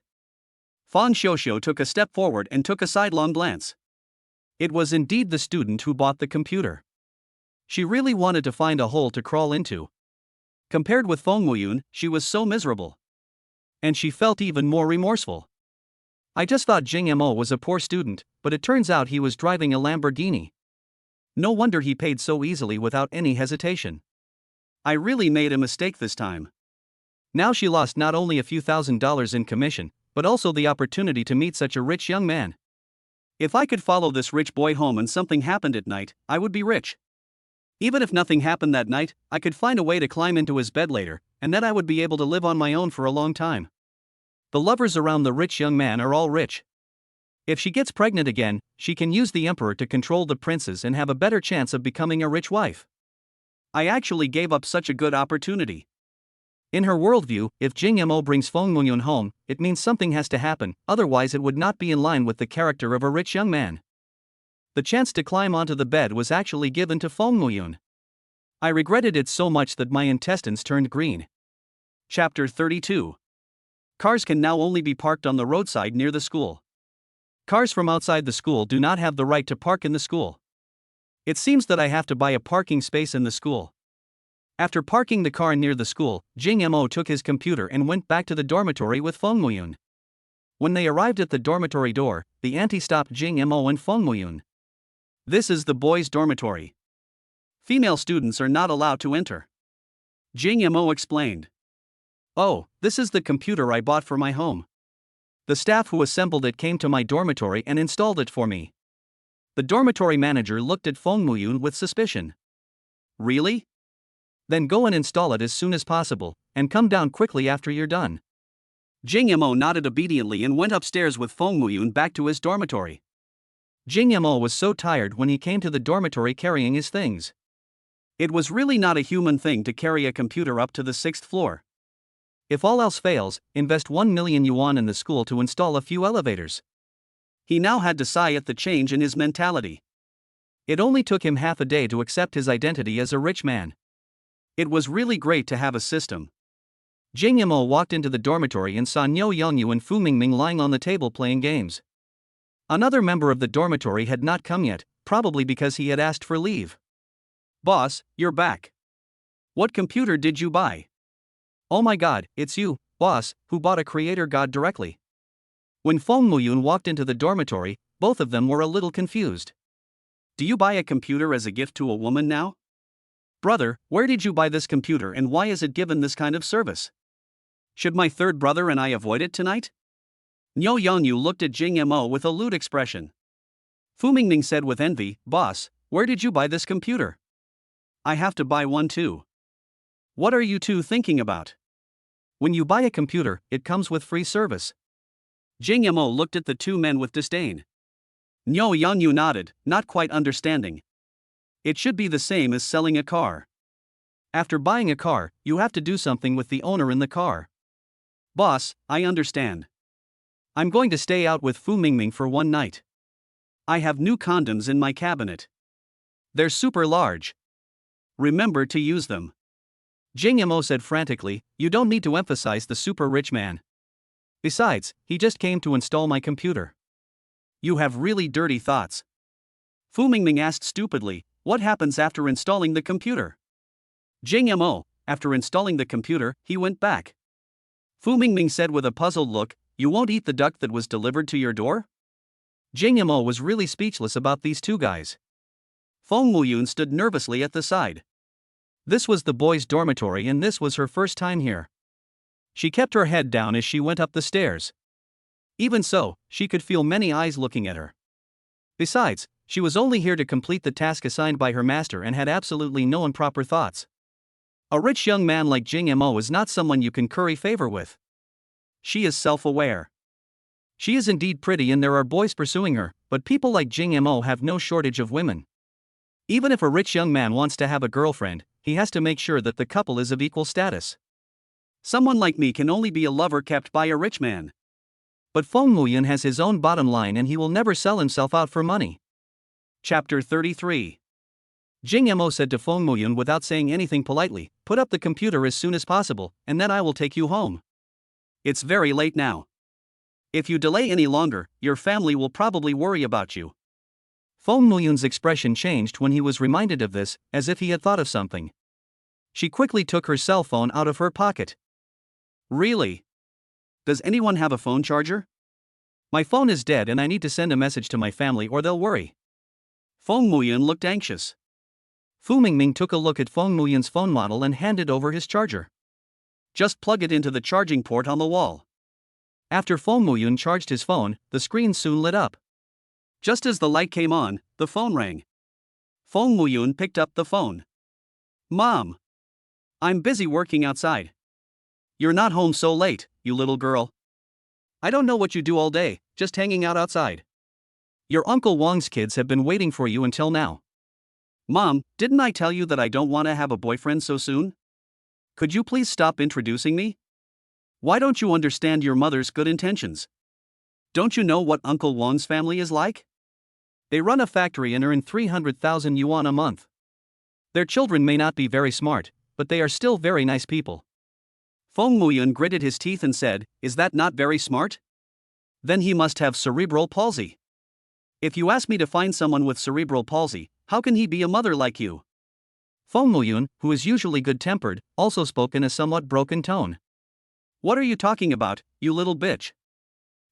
Fan Xiuxiu took a step forward and took a sidelong glance. It was indeed the student who bought the computer. She really wanted to find a hole to crawl into. Compared with Fong Muyun, she was so miserable. And she felt even more remorseful. I just thought Jing Mo was a poor student, but it turns out he was driving a Lamborghini. No wonder he paid so easily without any hesitation. I really made a mistake this time. Now she lost not only a few $1,000s in commission, but also the opportunity to meet such a rich young man. If I could follow this rich boy home and something happened at night, I would be rich. Even if nothing happened that night, I could find a way to climb into his bed later, and then I would be able to live on my own for a long time. The lovers around the rich young man are all rich. If she gets pregnant again, she can use the emperor to control the princes and have a better chance of becoming a rich wife. I actually gave up such a good opportunity. In her worldview, if Jing Mo brings Fong Muyun home, it means something has to happen, otherwise it would not be in line with the character of a rich young man. The chance to climb onto the bed was actually given to Fong Muyun. I regretted it so much that my intestines turned green. Chapter 32. Cars can now only be parked on the roadside near the school. Cars from outside the school do not have the right to park in the school. It seems that I have to buy a parking space in the school. After parking the car near the school, Jing Mo took his computer and went back to the dormitory with Fong Muyun. When they arrived at the dormitory door, the auntie stopped Jing Mo and Fong Muyun. This is the boys' dormitory. Female students are not allowed to enter. Jing Mo explained. Oh, this is the computer I bought for my home. The staff who assembled it came to my dormitory and installed it for me. The dormitory manager looked at Fong Muyun with suspicion. Really? Then go and install it as soon as possible, and come down quickly after you're done. Jing Mo nodded obediently and went upstairs with Fong Muyun back to his dormitory. Jing Mo was so tired when he came to the dormitory carrying his things. It was really not a human thing to carry a computer up to the 6th floor. If all else fails, invest 1 million yuan in the school to install a few elevators. He now had to sigh at the change in his mentality. It only took him half a day to accept his identity as a rich man. It was really great to have a system. Jing Mo walked into the dormitory and saw Niu Yongyu and Fu Mingming lying on the table playing games. Another member of the dormitory had not come yet, probably because he had asked for leave. Boss, you're back. What computer did you buy? Oh my god, it's you, boss, who bought a creator god directly. When Fong Muyun walked into the dormitory, both of them were a little confused. Do you buy a computer as a gift to a woman now? Brother, where did you buy this computer and why is it given this kind of service? Should my third brother and I avoid it tonight? Niu Yongyu looked at Jing Mo with a lewd expression. Fu Mingming said with envy, Boss, where did you buy this computer? I have to buy one too. What are you two thinking about? When you buy a computer, it comes with free service. Jing Mo looked at the two men with disdain. Niu Yongyu nodded, not quite understanding. It should be the same as selling a car. After buying a car, you have to do something with the owner in the car. Boss, I understand. I'm going to stay out with Fu Mingming for one night. I have new condoms in my cabinet. They're super large. Remember to use them. Jing Mo said frantically, you don't need to emphasize the super rich man. Besides, he just came to install my computer. You have really dirty thoughts. Fu Mingming asked stupidly, what happens after installing the computer? Jing Mo, after installing the computer, he went back. Fu Mingming said with a puzzled look, you won't eat the duck that was delivered to your door? Jing Mo was really speechless about these two guys. Fong Muyun stood nervously at the side. This was the boys' dormitory and this was her first time here. She kept her head down as she went up the stairs. Even so, she could feel many eyes looking at her. Besides, she was only here to complete the task assigned by her master and had absolutely no improper thoughts. A rich young man like Jing Mo is not someone you can curry favor with. She is self-aware. She is indeed pretty and there are boys pursuing her, but people like Jing Mo have no shortage of women. Even if a rich young man wants to have a girlfriend, he has to make sure that the couple is of equal status. Someone like me can only be a lover kept by a rich man. But Fong Muyun has his own bottom line and he will never sell himself out for money. Chapter 33. Jing Mo said to Feng Muyun without saying anything politely, put up the computer as soon as possible, and then I will take you home. It's very late now. If you delay any longer, your family will probably worry about you. Feng Muyun's expression changed when he was reminded of this, as if he had thought of something. She quickly took her cell phone out of her pocket. Really? Does anyone have a phone charger? My phone is dead and I need to send a message to my family or they'll worry. Feng Muyun looked anxious. Fu Mingming took a look at Feng Muyun's phone model and handed over his charger. Just plug it into the charging port on the wall. After Feng Muyun charged his phone, the screen soon lit up. Just as the light came on, the phone rang. Feng Muyun picked up the phone. Mom! I'm busy working outside. You're not home so late, you little girl. I don't know what you do all day, just hanging out outside. Your Uncle Wang's kids have been waiting for you until now. Mom, didn't I tell you that I don't want to have a boyfriend so soon? Could you please stop introducing me? Why don't you understand your mother's good intentions? Don't you know what Uncle Wang's family is like? They run a factory and earn 300,000 yuan a month. Their children may not be very smart, but they are still very nice people. Feng Muyun gritted his teeth and said, is that not very smart? Then he must have cerebral palsy. If you ask me to find someone with cerebral palsy, how can he be a mother like you? Feng Muyun, who is usually good-tempered, also spoke in a somewhat broken tone. What are you talking about, you little bitch?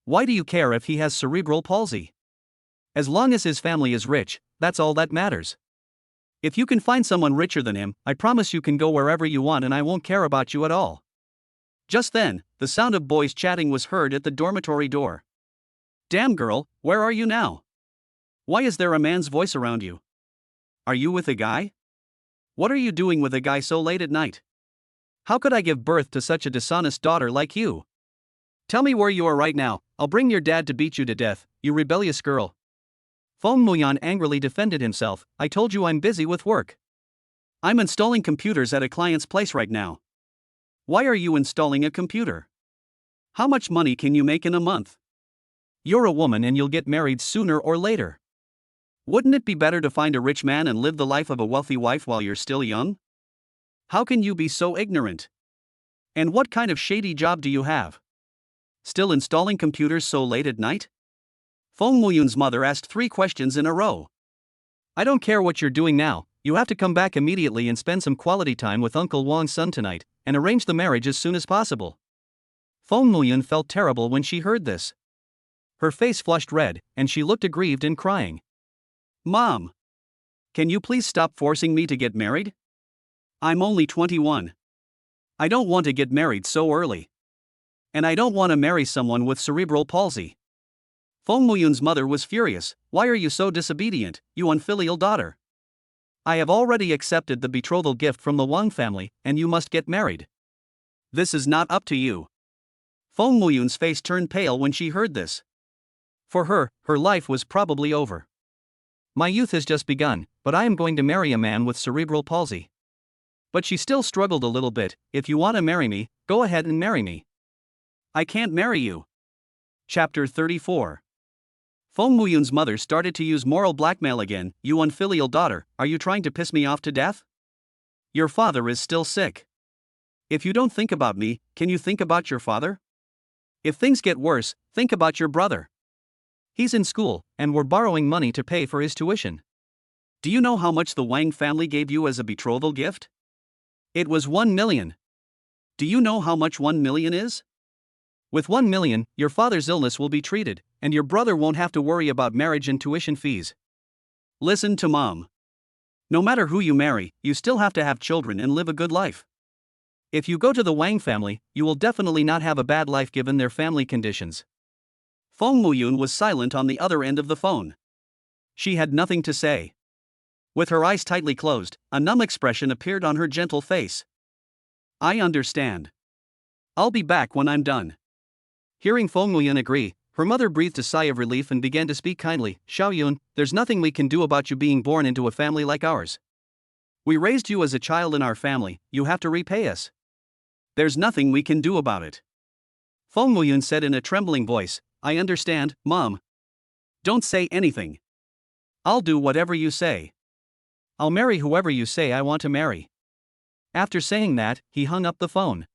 Why do you care if he has cerebral palsy? As long as his family is rich, that's all that matters. If you can find someone richer than him, I promise you can go wherever you want and I won't care about you at all. Just then, the sound of boys chatting was heard at the dormitory door. Damn girl, where are you now? Why is there a man's voice around you? Are you with a guy? What are you doing with a guy so late at night? How could I give birth to such a dishonest daughter like you? Tell me where you are right now, I'll bring your dad to beat you to death, you rebellious girl. Feng Muyun angrily defended himself, I told you I'm busy with work. I'm installing computers at a client's place right now. Why are you installing a computer? How much money can you make in a month? You're a woman and you'll get married sooner or later. Wouldn't it be better to find a rich man and live the life of a wealthy wife while you're still young? How can you be so ignorant? And what kind of shady job do you have? Still installing computers so late at night? Feng Muyun's mother asked 3 questions in a row. I don't care what you're doing now, you have to come back immediately and spend some quality time with Uncle Wang's son tonight, and arrange the marriage as soon as possible. Feng Muyun felt terrible when she heard this. Her face flushed red, and she looked aggrieved and crying. Mom! Can you please stop forcing me to get married? I'm only 21. I don't want to get married so early. And I don't want to marry someone with cerebral palsy. Feng Muyun's mother was furious. Why are you so disobedient, you unfilial daughter? I have already accepted the betrothal gift from the Wang family, and you must get married. This is not up to you. Feng Muyun's face turned pale when she heard this. For her, her life was probably over. My youth has just begun, but I am going to marry a man with cerebral palsy. But she still struggled a little bit. If you want to marry me, go ahead and marry me. I can't marry you. Chapter 34. Feng Muyun's mother started to use moral blackmail again. You unfilial daughter, are you trying to piss me off to death? Your father is still sick. If you don't think about me, can you think about your father? If things get worse, think about your brother. He's in school, and we're borrowing money to pay for his tuition. Do you know how much the Wang family gave you as a betrothal gift? It was 1 million. Do you know how much 1 million is? With 1 million, your father's illness will be treated, and your brother won't have to worry about marriage and tuition fees. Listen to Mom. No matter who you marry, you still have to have children and live a good life. If you go to the Wang family, you will definitely not have a bad life given their family conditions. Feng Muyun was silent on the other end of the phone. She had nothing to say. With her eyes tightly closed, a numb expression appeared on her gentle face. I understand. I'll be back when I'm done. Hearing Feng Muyun agree, her mother breathed a sigh of relief and began to speak kindly. Xiaoyun, there's nothing we can do about you being born into a family like ours. We raised you as a child in our family, you have to repay us. There's nothing we can do about it. Feng Muyun said in a trembling voice, I understand, Mom. Don't say anything. I'll do whatever you say. I'll marry whoever you say I want to marry. After saying that, he hung up the phone.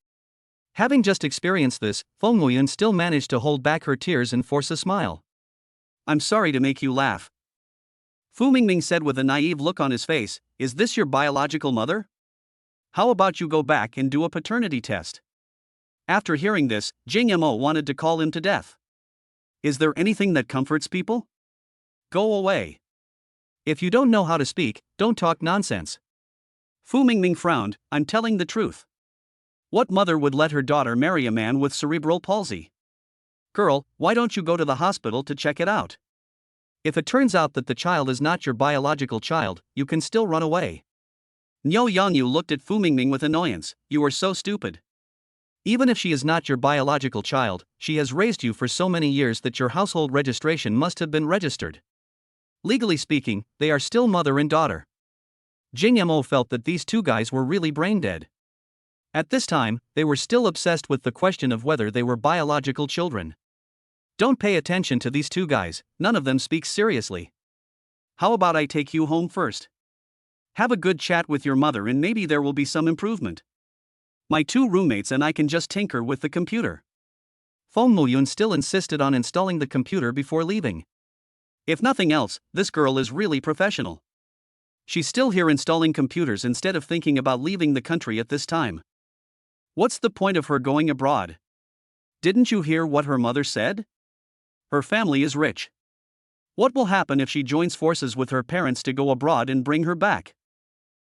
Having just experienced this, Feng Muyun still managed to hold back her tears and force a smile. I'm sorry to make you laugh. Fu Mingming said with a naive look on his face, is this your biological mother? How about you go back and do a paternity test? After hearing this, Jing Mo wanted to call him to death. Is there anything that comforts people? Go away. If you don't know how to speak, don't talk nonsense. Fu Mingming frowned, I'm telling the truth. What mother would let her daughter marry a man with cerebral palsy? Girl, why don't you go to the hospital to check it out? If it turns out that the child is not your biological child, you can still run away. Niu Yangyu looked at Fu Mingming with annoyance, you are so stupid. Even if she is not your biological child, she has raised you for so many years that your household registration must have been registered. Legally speaking, they are still mother and daughter. Jing Mo felt that these two guys were really brain dead. At this time, they were still obsessed with the question of whether they were biological children. Don't pay attention to these two guys, none of them speaks seriously. How about I take you home first? Have a good chat with your mother and maybe there will be some improvement. My two roommates and I can just tinker with the computer. Feng Muyun still insisted on installing the computer before leaving. If nothing else, this girl is really professional. She's still here installing computers instead of thinking about leaving the country at this time. What's the point of her going abroad? Didn't you hear what her mother said? Her family is rich. What will happen if she joins forces with her parents to go abroad and bring her back?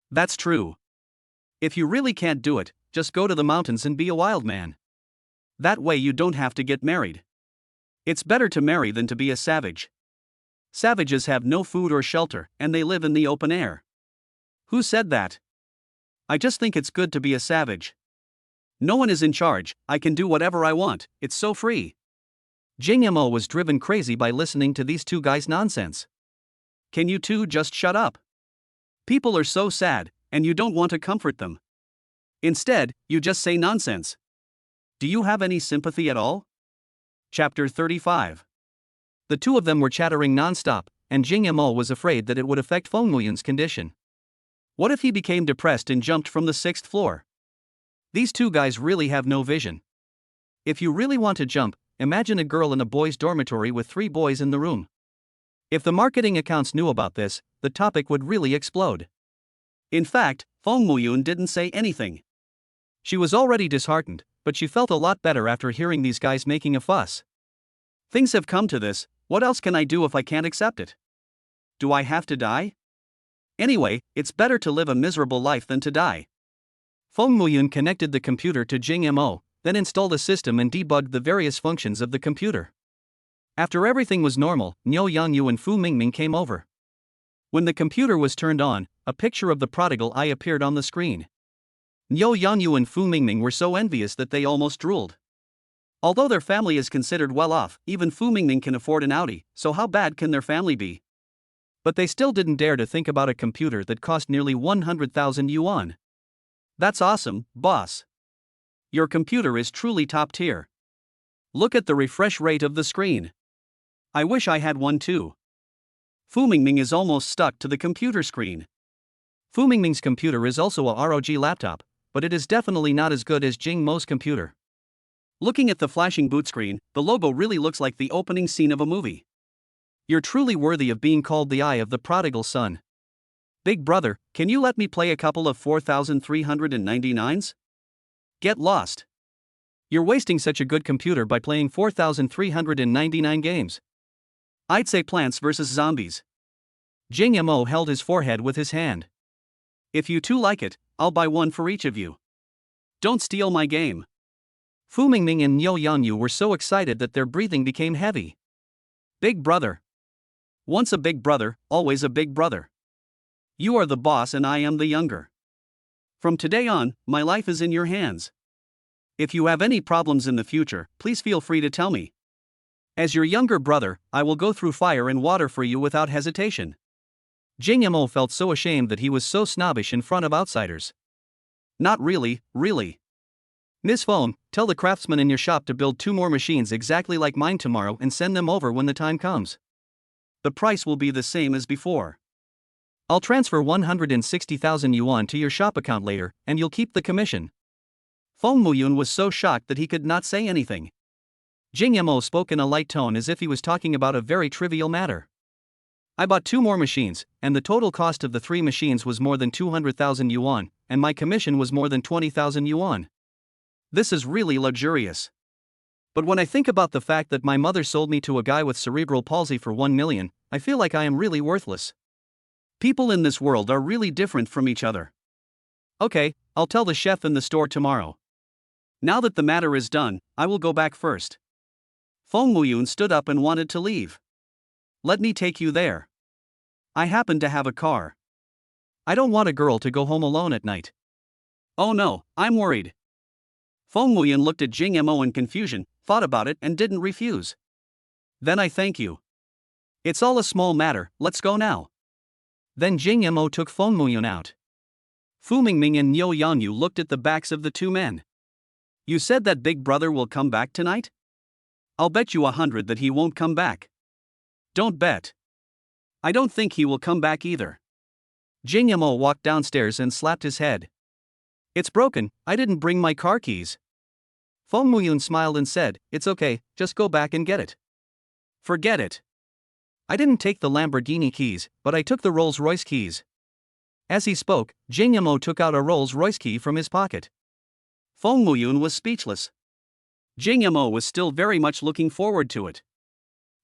That's true. If you really can't do it, just go to the mountains and be a wild man. That way you don't have to get married. It's better to marry than to be a savage. Savages have no food or shelter, and they live in the open air. Who said that? I just think it's good to be a savage. No one is in charge, I can do whatever I want, it's so free. Jing Mo was driven crazy by listening to these two guys' nonsense. Can you two just shut up? People are so sad, and you don't want to comfort them. Instead, you just say nonsense. Do you have any sympathy at all? Chapter 35. The two of them were chattering non-stop, and Jing Mo was afraid that it would affect Feng Muyun's condition. What if he became depressed and jumped from the 6th floor? These two guys really have no vision. If you really want to jump, imagine a girl in a boys' dormitory with 3 boys in the room. If the marketing accounts knew about this, the topic would really explode. In fact, Feng Muyun didn't say anything. She was already disheartened, but she felt a lot better after hearing these guys making a fuss. Things have come to this, what else can I do if I can't accept it? Do I have to die? Anyway, it's better to live a miserable life than to die. Feng Muyun connected the computer to Jing Mo, then installed a system and debugged the various functions of the computer. After everything was normal, Niu Yangyu and Fu Mingming came over. When the computer was turned on, a picture of the prodigal eye appeared on the screen. Niu Yangyu and Fu Mingming were so envious that they almost drooled. Although their family is considered well off, even Fu Mingming can afford an Audi, so how bad can their family be? But they still didn't dare to think about a computer that cost nearly 100,000 yuan. That's awesome, boss. Your computer is truly top tier. Look at the refresh rate of the screen. I wish I had one too. Fu Mingming is almost stuck to the computer screen. Fu Mingming's computer is also a ROG laptop, but it is definitely not as good as Jing Mo's computer. Looking at the flashing boot screen, the logo really looks like the opening scene of a movie. You're truly worthy of being called the eye of the prodigal son. Big brother, can you let me play a couple of 4,399s? Get lost. You're wasting such a good computer by playing 4,399 games. I'd say Plants vs. Zombies. Jing Mo held his forehead with his hand. If you two like it, I'll buy one for each of you. Don't steal my game. Fu Mingming and Niu Yangyu were so excited that their breathing became heavy. Big brother. Once a big brother, always a big brother. You are the boss and I am the younger. From today on, my life is in your hands. If you have any problems in the future, please feel free to tell me. As your younger brother, I will go through fire and water for you without hesitation. Jing Mo felt so ashamed that he was so snobbish in front of outsiders. Not really, really. Miss Phone, tell the craftsman in your shop to build 2 more machines exactly like mine tomorrow and send them over when the time comes. The price will be the same as before. I'll transfer 160,000 yuan to your shop account later, and you'll keep the commission. Feng Muyun was so shocked that he could not say anything. Jing Yamo spoke in a light tone as if he was talking about a very trivial matter. I bought 2 more machines, and the total cost of the 3 machines was more than 200,000 yuan, and my commission was more than 20,000 yuan. This is really luxurious. But when I think about the fact that my mother sold me to a guy with cerebral palsy for 1 million, I feel like I am really worthless. People in this world are really different from each other. Okay, I'll tell the chef in the store tomorrow. Now that the matter is done, I will go back first. Feng Muyun stood up and wanted to leave. Let me take you there. I happen to have a car. I don't want a girl to go home alone at night. Oh no, I'm worried. Feng Muyun looked at Jing Yamo in confusion, thought about it and didn't refuse. Then I thank you. It's all a small matter, let's go now. Then Jing Yamo took Feng Muyun out. Fu Mingming and Niu Yanyu looked at the backs of the 2 men. You said that big brother will come back tonight? I'll bet you 100 that he won't come back. Don't bet. I don't think he will come back either. Jing Yamo walked downstairs and slapped his head. It's broken, I didn't bring my car keys. Feng Muyun smiled and said, it's okay, just go back and get it. Forget it. I didn't take the Lamborghini keys, but I took the Rolls-Royce keys. As he spoke, Jing Yamo took out a Rolls-Royce key from his pocket. Feng Muyun was speechless. Jing Yamo was still very much looking forward to it.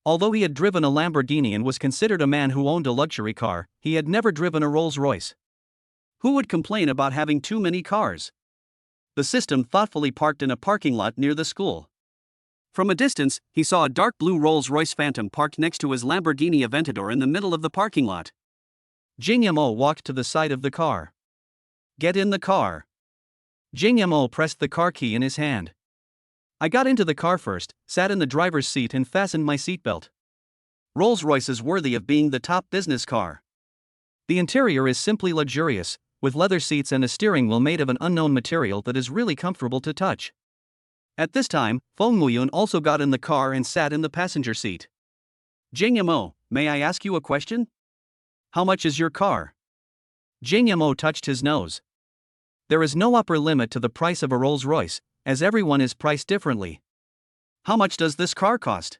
Although he had driven a Lamborghini and was considered a man who owned a luxury car, he had never driven a Rolls-Royce. Who would complain about having too many cars? The system thoughtfully parked in a parking lot near the school. From a distance, he saw a dark blue Rolls-Royce Phantom parked next to his Lamborghini Aventador in the middle of the parking lot. Jing Yamo walked to the side of the car. Get in the car. Jing Yamo pressed the car key in his hand. I got into the car first, sat in the driver's seat and fastened my seatbelt. Rolls-Royce is worthy of being the top business car. The interior is simply luxurious, with leather seats and a steering wheel made of an unknown material that is really comfortable to touch. At this time, Feng Muyun also got in the car and sat in the passenger seat. Jing Yamo, may I ask you a question? How much is your car? Jing Yamo touched his nose. There is no upper limit to the price of a Rolls-Royce, as everyone is priced differently. How much does this car cost?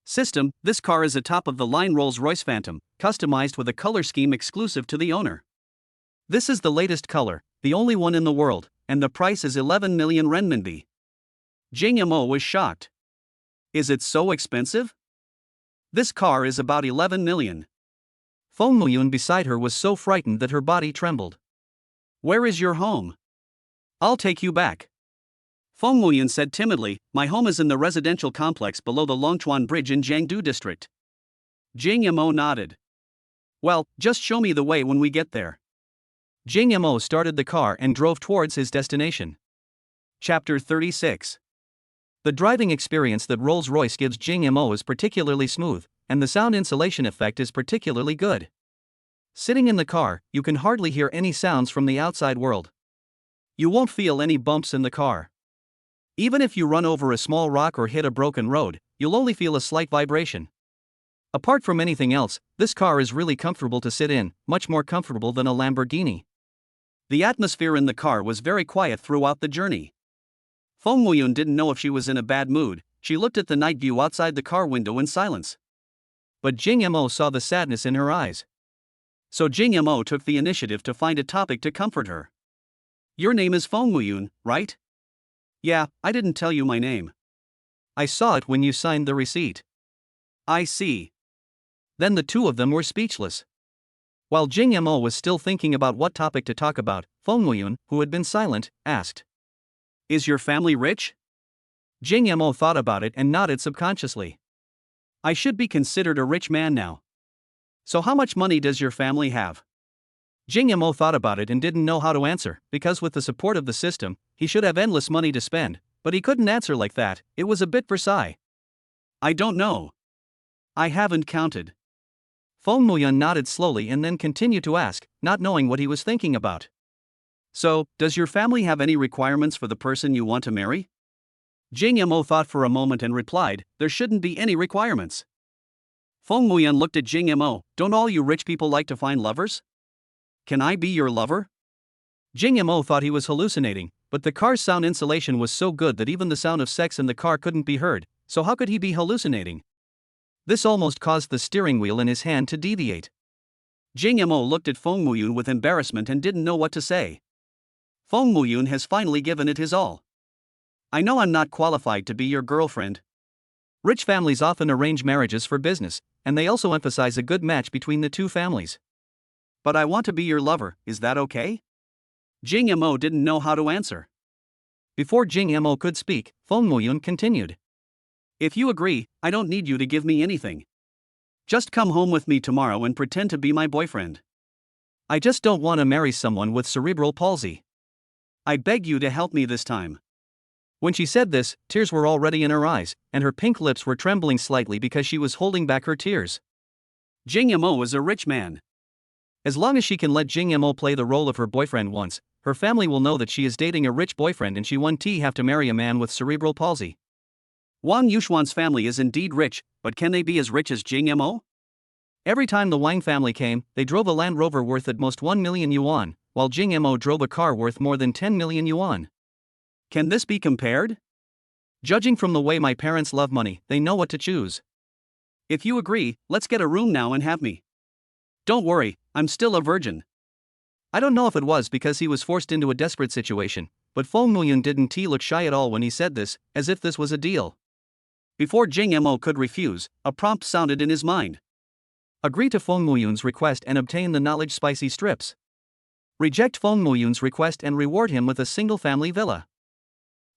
System, this car is a top-of-the-line Rolls-Royce Phantom, customized with a color scheme exclusive to the owner. This is the latest color, the only one in the world, and the price is 11 million renminbi. Jing Yamo was shocked. Is it so expensive? This car is about 11 million. Feng Muyun beside her was so frightened that her body trembled. Where is your home? I'll take you back. Feng Muyun said timidly, my home is in the residential complex below the Longchuan Bridge in Jiangdu district. Jing Yamo nodded. Well, just show me the way when we get there. Jing Yamo started the car and drove towards his destination. Chapter 36. The driving experience that Rolls-Royce gives Jing Yamo is particularly smooth, and the sound insulation effect is particularly good. Sitting in the car, you can hardly hear any sounds from the outside world. You won't feel any bumps in the car. Even if you run over a small rock or hit a broken road, you'll only feel a slight vibration. Apart from anything else, this car is really comfortable to sit in, much more comfortable than a Lamborghini. The atmosphere in the car was very quiet throughout the journey. Feng Muyun didn't know if she was in a bad mood. She looked at the night view outside the car window in silence. But Jing Yamo saw the sadness in her eyes. So Jing Yamo took the initiative to find a topic to comfort her. Your name is Feng Muyun, right? Yeah, I didn't tell you my name. I saw it when you signed the receipt. I see. Then the two of them were speechless. While Jing Yamo was still thinking about what topic to talk about, Feng Muyun, who had been silent, asked, Is your family rich? Jing Yamo thought about it and nodded subconsciously. I should be considered a rich man now. So how much money does your family have? Jing Yamo thought about it and didn't know how to answer, because with the support of the system, he should have endless money to spend, but he couldn't answer like that. It was a bit precise. I don't know. I haven't counted. Feng Muyun nodded slowly and then continued to ask, not knowing what he was thinking about. So, does your family have any requirements for the person you want to marry? Jing Yamo thought for a moment and replied, there shouldn't be any requirements. Feng Muyan looked at Jing Mo. Don't all you rich people like to find lovers? Can I be your lover? Jing Mo thought he was hallucinating, but the car's sound insulation was so good that even the sound of sex in the car couldn't be heard, so how could he be hallucinating? This almost caused the steering wheel in his hand to deviate. Jing Mo looked at Feng Muyun with embarrassment and didn't know what to say. Feng Muyun has finally given it his all. I know I'm not qualified to be your girlfriend. Rich families often arrange marriages for business, and they also emphasize a good match between the two families. But I want to be your lover, is that okay? Jing Mo didn't know how to answer. Before Jing Mo could speak, Feng Muyun continued. If you agree, I don't need you to give me anything. Just come home with me tomorrow and pretend to be my boyfriend. I just don't want to marry someone with cerebral palsy. I beg you to help me this time. When she said this, tears were already in her eyes, and her pink lips were trembling slightly because she was holding back her tears. Jing Mo is a rich man. As long as she can let Jing Mo play the role of her boyfriend once, her family will know that she is dating a rich boyfriend and she won't have to marry a man with cerebral palsy. Wang Yuxuan's family is indeed rich, but can they be as rich as Jing Mo? Every time the Wang family came, they drove a Land Rover worth at most 1 million yuan, while Jing Mo drove a car worth more than 10 million yuan. Can this be compared? Judging from the way my parents love money, they know what to choose. If you agree, let's get a room now and have me. Don't worry, I'm still a virgin. I don't know if it was because he was forced into a desperate situation, but Feng Muyun didn't look shy at all when he said this, as if this was a deal. Before Jing Mo could refuse, a prompt sounded in his mind. Agree to Feng Muyun's request and obtain the knowledge spicy strips. Reject Feng Muyun's request and reward him with a single-family villa.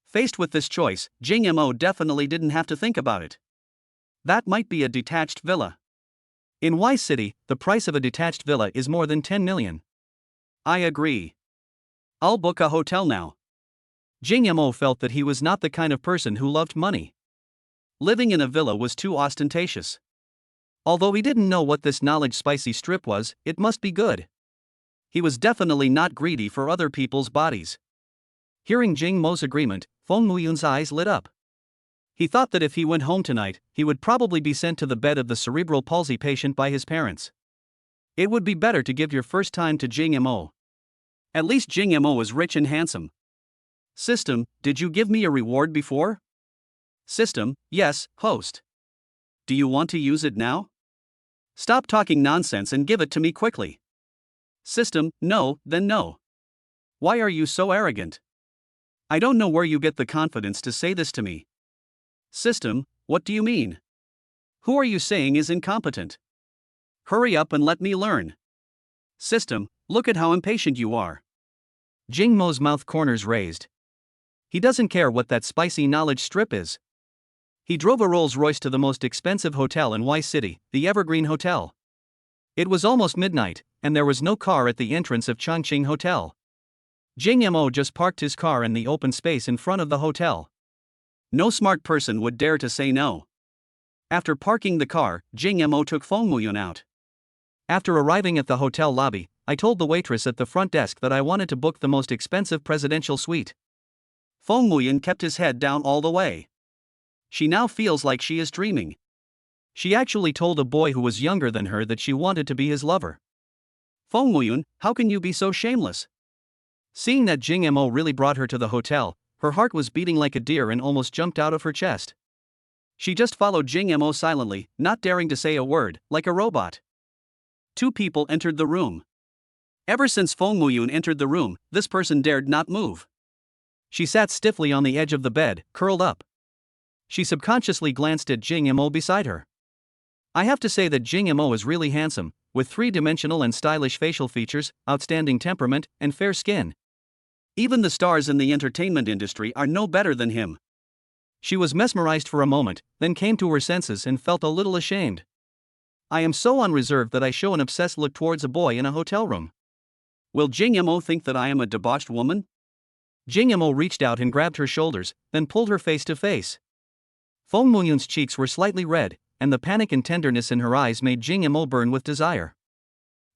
Faced with this choice, Jing Mo definitely didn't have to think about it. That might be a detached villa. In Y City, the price of a detached villa is more than 10 million. I agree. I'll book a hotel now. Jing Mo felt that he was not the kind of person who loved money. Living in a villa was too ostentatious. Although he didn't know what this knowledge spicy strip was, it must be good. He was definitely not greedy for other people's bodies. Hearing Jing Mo's agreement, Feng Muyun's eyes lit up. He thought that if he went home tonight, he would probably be sent to the bed of the cerebral palsy patient by his parents. It would be better to give your first time to Jing Mo. At least Jing Mo is rich and handsome. System, did you give me a reward before? System, yes, host. Do you want to use it now? Stop talking nonsense and give it to me quickly. System, no, then no. Why are you so arrogant? I don't know where you get the confidence to say this to me. System, what do you mean? Who are you saying is incompetent? Hurry up and let me learn. System, look at how impatient you are. Jing Mo's mouth corners raised. He doesn't care what that spicy knowledge strip is. He drove a Rolls-Royce to the most expensive hotel in Y City, the Evergreen Hotel. It was almost midnight, and there was no car at the entrance of Chongqing Hotel. Jing Mo just parked his car in the open space in front of the hotel. No smart person would dare to say no. After parking the car, Jing Mo took Feng Muyun out. After arriving at the hotel lobby, I told the waitress at the front desk that I wanted to book the most expensive presidential suite. Feng Muyun kept his head down all the way. She now feels like she is dreaming. She actually told a boy who was younger than her that she wanted to be his lover. Feng Muyun, how can you be so shameless? Seeing that Jing Mo really brought her to the hotel, her heart was beating like a deer and almost jumped out of her chest. She just followed Jing Mo silently, not daring to say a word, like a robot. Two people entered the room. Ever since Feng Muyun entered the room, this person dared not move. She sat stiffly on the edge of the bed, curled up. She subconsciously glanced at Jing Mo beside her. I have to say that Jing Mo is really handsome, with three-dimensional and stylish facial features, outstanding temperament, and fair skin. Even the stars in the entertainment industry are no better than him. She was mesmerized for a moment, then came to her senses and felt a little ashamed. I am so unreserved that I show an obsessed look towards a boy in a hotel room. Will Jing Mo think that I am a debauched woman? Jing Mo reached out and grabbed her shoulders, then pulled her face to face. Feng Muyun's cheeks were slightly red, and the panic and tenderness in her eyes made Jing Mo burn with desire.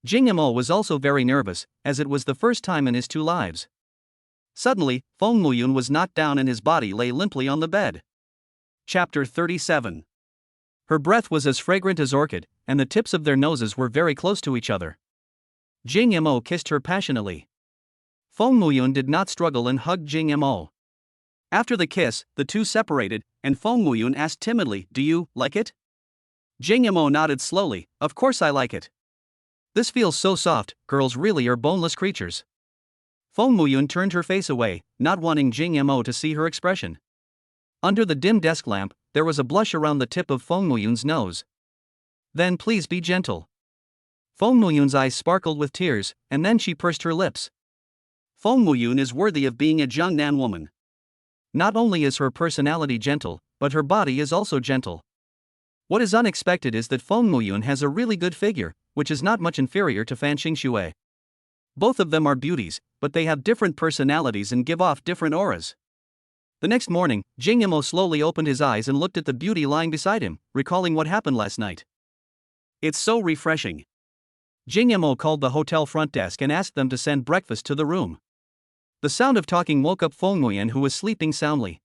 Jing Mo was also very nervous, as it was the first time in his 2 lives. Suddenly, Feng Muyun was knocked down and his body lay limply on the bed. Chapter 37. Her breath was as fragrant as orchid, and the tips of their noses were very close to each other. Jing Mo kissed her passionately. Feng Muyun did not struggle and hugged Jing Mo. After the kiss, the two separated, and Feng Muyun asked timidly, "Do you like it?" Jing Mo nodded slowly, "Of course I like it. This feels so soft, girls really are boneless creatures." Feng Muyun turned her face away, not wanting Jing Mo to see her expression. Under the dim desk lamp, there was a blush around the tip of Feng Muyun's nose. "Then please be gentle." Feng Muyun's eyes sparkled with tears, and then she pursed her lips. Feng Muyun is worthy of being a Jiangnan woman. Not only is her personality gentle, but her body is also gentle. What is unexpected is that Feng Muyun has a really good figure, which is not much inferior to Fan Xingxue. Both of them are beauties, but they have different personalities and give off different auras. The next morning, Jing Mo slowly opened his eyes and looked at the beauty lying beside him, recalling what happened last night. "It's so refreshing." Jing Mo called the hotel front desk and asked them to send breakfast to the room. The sound of talking woke up Feng Muyun, who was sleeping soundly.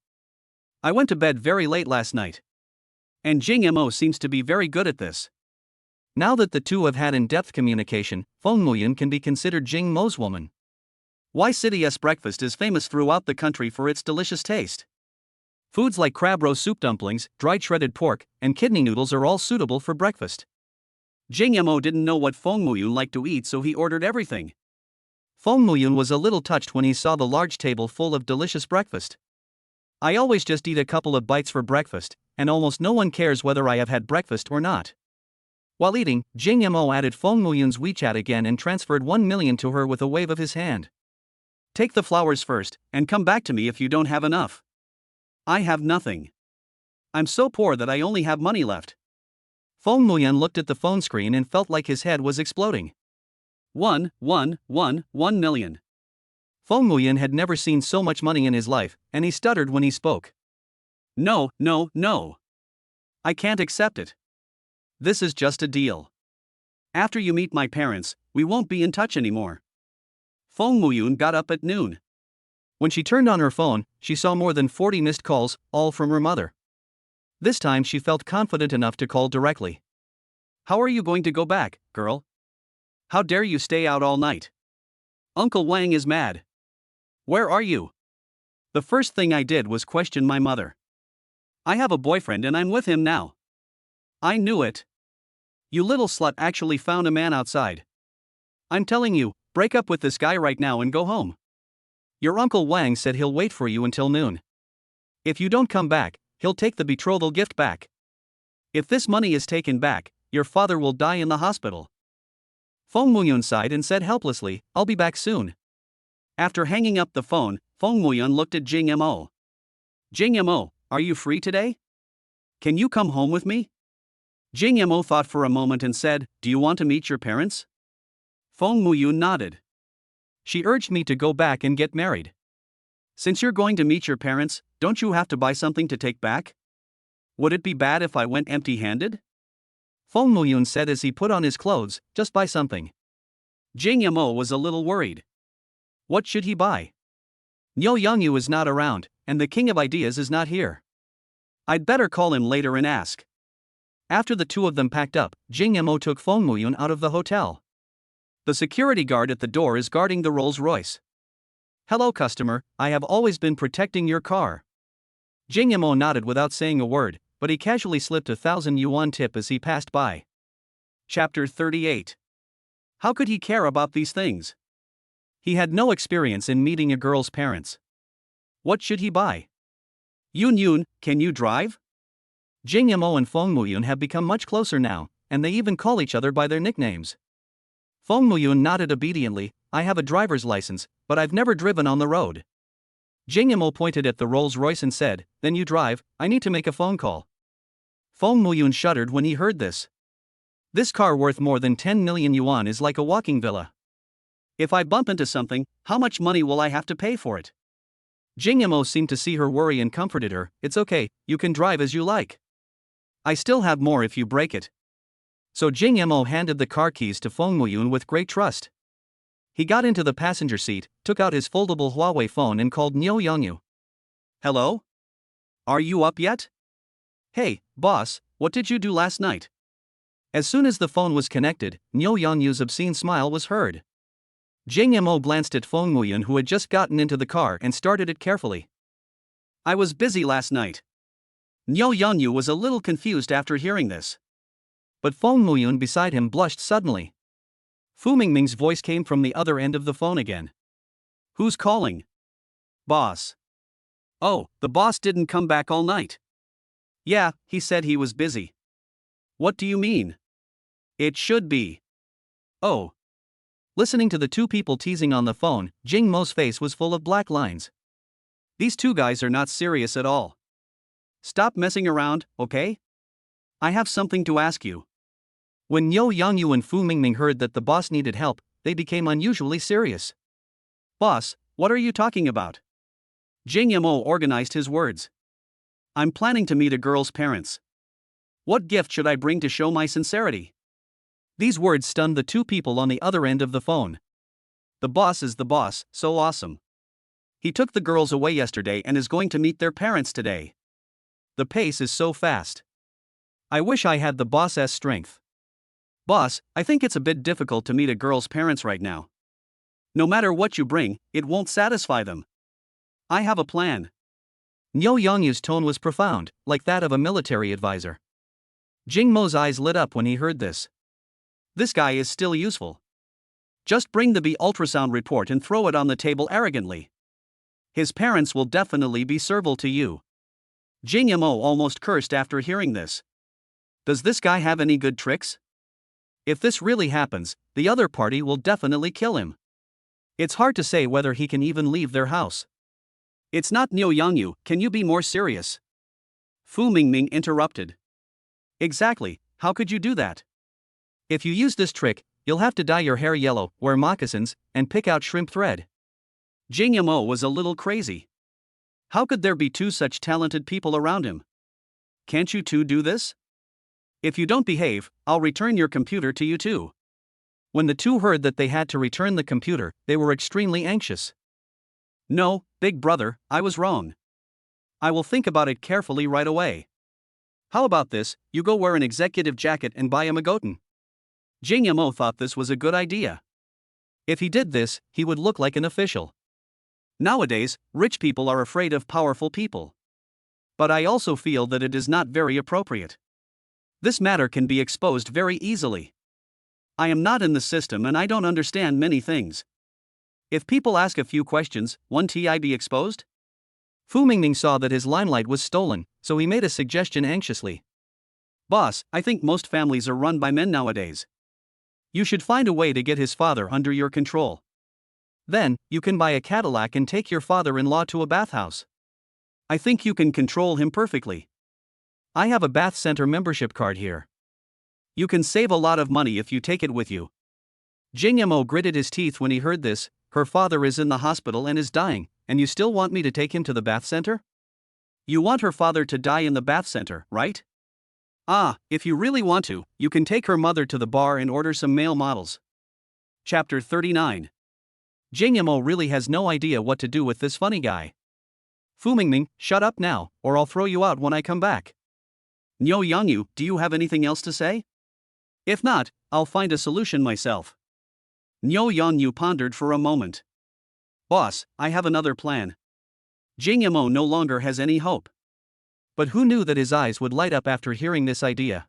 "I went to bed very late last night. And Jing Mo seems to be very good at this." Now that the two have had in-depth communication, Feng Muyun can be considered Jing Mo's woman. Y City's breakfast is famous throughout the country for its delicious taste. Foods like crab roe soup dumplings, dried shredded pork, and kidney noodles are all suitable for breakfast. Jing Mo didn't know what Feng Muyun liked to eat, so he ordered everything. Feng Muyun was a little touched when he saw the large table full of delicious breakfast. "I always just eat a couple of bites for breakfast, and almost no one cares whether I have had breakfast or not." While eating, Jing Mo added Feng Muyun's WeChat again and transferred 1 million to her with a wave of his hand. "Take the flowers first, and come back to me if you don't have enough. I have nothing. I'm so poor that I only have money left." Feng Muyun looked at the phone screen and felt like his head was exploding. 1 million. Feng Muyun had never seen so much money in his life, and he stuttered when he spoke. No. I can't accept it. This is just a deal. After you meet my parents, we won't be in touch anymore." Feng Muyun got up at noon. When she turned on her phone, she saw more than 40 missed calls, all from her mother. This time she felt confident enough to call directly. "How are you going to go back, girl? How dare you stay out all night? Uncle Wang is mad. Where are you?" The first thing I did was question my mother. "I have a boyfriend and I'm with him now." "I knew it. You little slut actually found a man outside. I'm telling you, break up with this guy right now and go home. Your Uncle Wang said he'll wait for you until noon. If you don't come back, he'll take the betrothal gift back. If this money is taken back, your father will die in the hospital." Feng Muyun sighed and said helplessly, "I'll be back soon." After hanging up the phone, Feng Muyun looked at Jing Mo. "Jing Mo, are you free today? Can you come home with me?" Jing Mo thought for a moment and said, "Do you want to meet your parents?" Feng Muyun nodded. "She urged me to go back and get married." "Since you're going to meet your parents, don't you have to buy something to take back? Would it be bad if I went empty-handed?" Feng Muyun said as he put on his clothes, "Just buy something." Jing Mo was a little worried. What should he buy? Niu Yangyu is not around, and the king of ideas is not here. I'd better call him later and ask. After the two of them packed up, Jing Mo took Feng Muyun out of the hotel. The security guard at the door is guarding the Rolls-Royce. "Hello, customer, I have always been protecting your car." Jing Mo nodded without saying a word, but he casually slipped a 1,000 yuan tip as he passed by. Chapter 38. How could he care about these things? He had no experience in meeting a girl's parents. What should he buy? Yun, can you drive? Jing Mo and Feng Muyun have become much closer now, and they even call each other by their nicknames. Feng Muyun nodded obediently. "I have a driver's license, but I've never driven on the road." Jing Mo pointed at the Rolls-Royce and said, "Then you drive, I need to make a phone call." Feng Muyun shuddered when he heard this. This car worth more than 10 million yuan is like a walking villa. If I bump into something, how much money will I have to pay for it? Jing Mo seemed to see her worry and comforted her. "It's okay, you can drive as you like. I still have more if you break it." So Jing Mo handed the car keys to Feng Muyun with great trust. He got into the passenger seat, took out his foldable Huawei phone and called Niu Yangyu. "Hello? Are you up yet? Hey, boss, what did you do last night? As soon as the phone was connected, Nyo Yangyu's obscene smile was heard. Jing Yamo glanced at Feng Muyan, who had just gotten into the car, and started it carefully. I was busy last night. Nyo Yangyu was a little confused after hearing this. But Feng Muyan beside him blushed suddenly. Fu Mingming's voice came from the other end of the phone again. Who's calling? Boss. Oh, the boss didn't come back all night. Yeah, he said he was busy. What do you mean? It should be. Oh. Listening to the two people teasing on the phone, Jing Mo's face was full of black lines. These two guys are not serious at all. Stop messing around, okay? I have something to ask you. When Nyo Yangyu and Fu Mingming heard that the boss needed help, they became unusually serious. Boss, what are you talking about? Jing Yamo organized his words. I'm planning to meet a girl's parents. What gift should I bring to show my sincerity? These words stunned the two people on the other end of the phone. The boss is the boss, so awesome. He took the girls away yesterday and is going to meet their parents today. The pace is so fast. I wish I had the boss's strength. Boss, I think it's a bit difficult to meet a girl's parents right now. No matter what you bring, it won't satisfy them. I have a plan. Nyo Yangyu's tone was profound, like that of a military advisor. Jing Mo's eyes lit up when he heard this. This guy is still useful. Just bring the B ultrasound report and throw it on the table arrogantly. His parents will definitely be servile to you. Jing Mo almost cursed after hearing this. Does this guy have any good tricks? If this really happens, the other party will definitely kill him. It's hard to say whether he can even leave their house. It's not Nyo Yangyu, can you be more serious? Fu Mingming interrupted. Exactly, how could you do that? If you use this trick, you'll have to dye your hair yellow, wear moccasins, and pick out shrimp thread. Jing Mo was a little crazy. How could there be two such talented people around him? Can't you two do this? If you don't behave, I'll return your computer to you too. When the two heard that they had to return the computer, they were extremely anxious. No, big brother, I was wrong. I will think about it carefully right away. How about this, you go wear an executive jacket and buy a magotan. Jing Mo thought this was a good idea. If he did this, he would look like an official. Nowadays, rich people are afraid of powerful people. But I also feel that it is not very appropriate. This matter can be exposed very easily. I am not in the system and I don't understand many things. If people ask a few questions, won't I be exposed? Fu Mingming saw that his limelight was stolen, so he made a suggestion anxiously. Boss, I think most families are run by men nowadays. You should find a way to get his father under your control. Then, you can buy a Cadillac and take your father-in-law to a bathhouse. I think you can control him perfectly. I have a bath center membership card here. You can save a lot of money if you take it with you. Jing Mo gritted his teeth when he heard this. Her father is in the hospital and is dying, and you still want me to take him to the bath center? You want her father to die in the bath center, right? Ah, if you really want to, you can take her mother to the bar and order some male models. Chapter 39. Jing Mo really has no idea what to do with this funny guy. Fu Mingming, shut up now, or I'll throw you out when I come back. Nyo Yangyu, do you have anything else to say? If not, I'll find a solution myself. Nyo Yangyu pondered for a moment. Boss, I have another plan. Jing Mo no longer has any hope. But who knew that his eyes would light up after hearing this idea?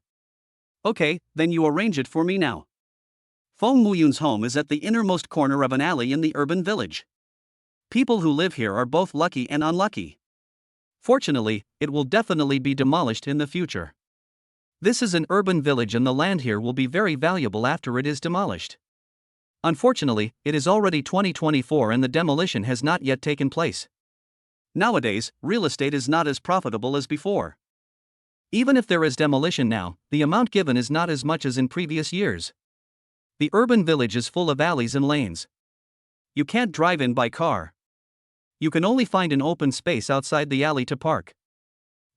Okay, then you arrange it for me now. Feng Muyun's home is at the innermost corner of an alley in the urban village. People who live here are both lucky and unlucky. Fortunately, it will definitely be demolished in the future. This is an urban village and the land here will be very valuable after it is demolished. Unfortunately, it is already 2024 and the demolition has not yet taken place. Nowadays, real estate is not as profitable as before. Even if there is demolition now, the amount given is not as much as in previous years. The urban village is full of alleys and lanes. You can't drive in by car. You can only find an open space outside the alley to park.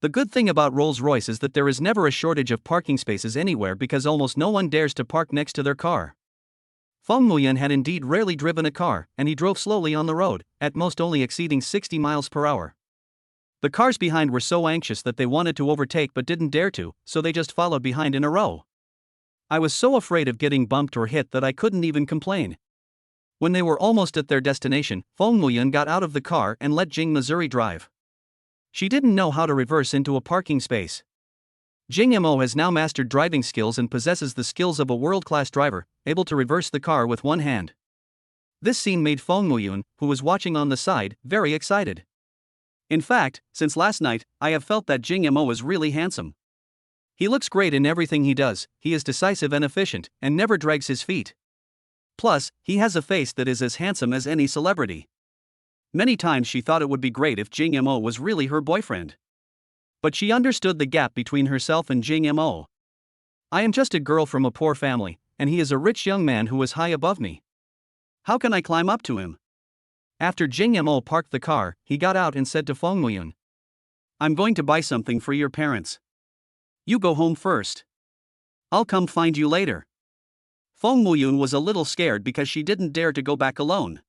The good thing about Rolls-Royce is that there is never a shortage of parking spaces anywhere because almost no one dares to park next to their car. Feng Muyan had indeed rarely driven a car, and he drove slowly on the road, at most only exceeding 60 miles per hour. The cars behind were so anxious that they wanted to overtake but didn't dare to, so they just followed behind in a row. I was so afraid of getting bumped or hit that I couldn't even complain. When they were almost at their destination, Feng Muyun got out of the car and let Jing Missouri drive. She didn't know how to reverse into a parking space. Jing Mo has now mastered driving skills and possesses the skills of a world-class driver, able to reverse the car with one hand. This scene made Feng Muyun, who was watching on the side, very excited. In fact, since last night, I have felt that Jing Mo is really handsome. He looks great in everything he does, he is decisive and efficient, and never drags his feet. Plus, he has a face that is as handsome as any celebrity. Many times she thought it would be great if Jing Mo was really her boyfriend. But she understood the gap between herself and Jing Mo. I am just a girl from a poor family, and he is a rich young man who is high above me. How can I climb up to him? After Jing Mo parked the car, he got out and said to Feng Muyun, "I'm going to buy something for your parents. You go home first. I'll come find you later." Feng Muyun was a little scared because she didn't dare to go back alone.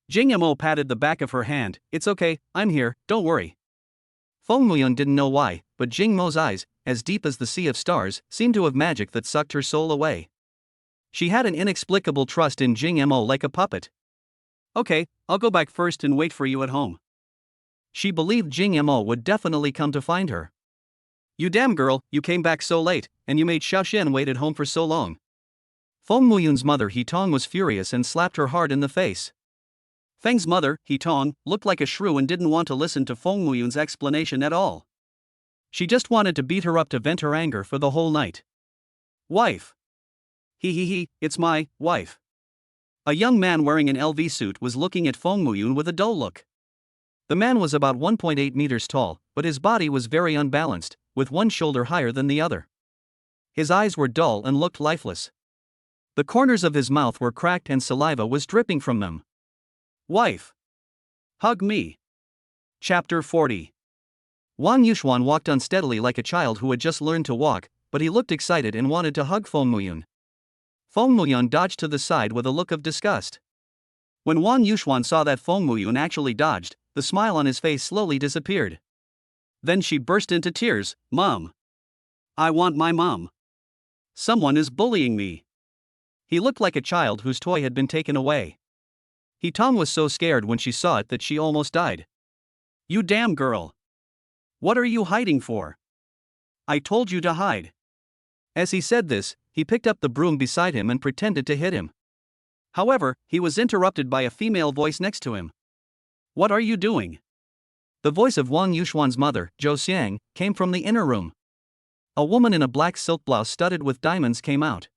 Jing Mo patted the back of her hand. "It's okay, I'm here, don't worry." Feng Muyun didn't know why, but Jing Mo's eyes, as deep as the sea of stars, seemed to have magic that sucked her soul away. She had an inexplicable trust in Jing Mo like a puppet. "Okay, I'll go back first and wait for you at home." She believed Jing Mo would definitely come to find her. "You damn girl, you came back so late, and you made Xiaoxian wait at home for so long." Feng Muyun's mother He Tong was furious and slapped her hard in the face. Feng's mother, He Tong, looked like a shrew and didn't want to listen to Feng Muyun's explanation at all. She just wanted to beat her up to vent her anger for the whole night. "Wife. It's my wife." A young man wearing an LV suit was looking at Feng Muyun with a dull look. The man was about 1.8 meters tall, but his body was very unbalanced, with one shoulder higher than the other. His eyes were dull and looked lifeless. The corners of his mouth were cracked and saliva was dripping from them. "Wife. Hug me." Chapter 40. Wang Yuxuan walked unsteadily like a child who had just learned to walk, but he looked excited and wanted to hug Feng Muyun. Feng Muyun dodged to the side with a look of disgust. When Wang Yuxuan saw that Feng Muyun actually dodged, the smile on his face slowly disappeared. Then she burst into tears. "Mom. I want my mom. Someone is bullying me." He looked like a child whose toy had been taken away. He Tong was so scared when she saw it that she almost died. "You damn girl. What are you hiding for? I told you to hide." As he said this, he picked up the broom beside him and pretended to hit him. However, he was interrupted by a female voice next to him. "What are you doing?" The voice of Wang Yuxuan's mother, Zhou Xiang, came from the inner room. A woman in a black silk blouse studded with diamonds came out.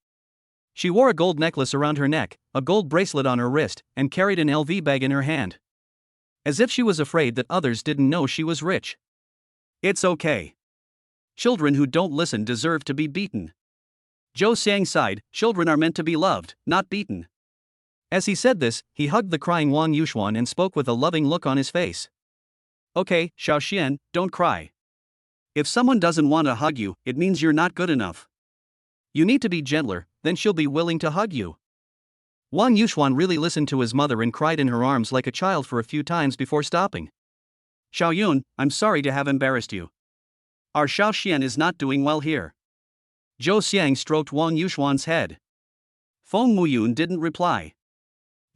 She wore a gold necklace around her neck, a gold bracelet on her wrist, and carried an LV bag in her hand. As if she was afraid that others didn't know she was rich. "It's okay. Children who don't listen deserve to be beaten." Zhou Xiang sighed. "Children are meant to be loved, not beaten." As he said this, he hugged the crying Wang Yuxuan and spoke with a loving look on his face. "Okay, Xiaoxian, don't cry. If someone doesn't want to hug you, it means you're not good enough. You need to be gentler, then she'll be willing to hug you." Wang Yuxuan really listened to his mother and cried in her arms like a child for a few times before stopping. "Xiaoyun, I'm sorry to have embarrassed you. Our Xiaoxian is not doing well here." Zhou Xiang stroked Wang Yuxuan's head. Feng Muyun didn't reply.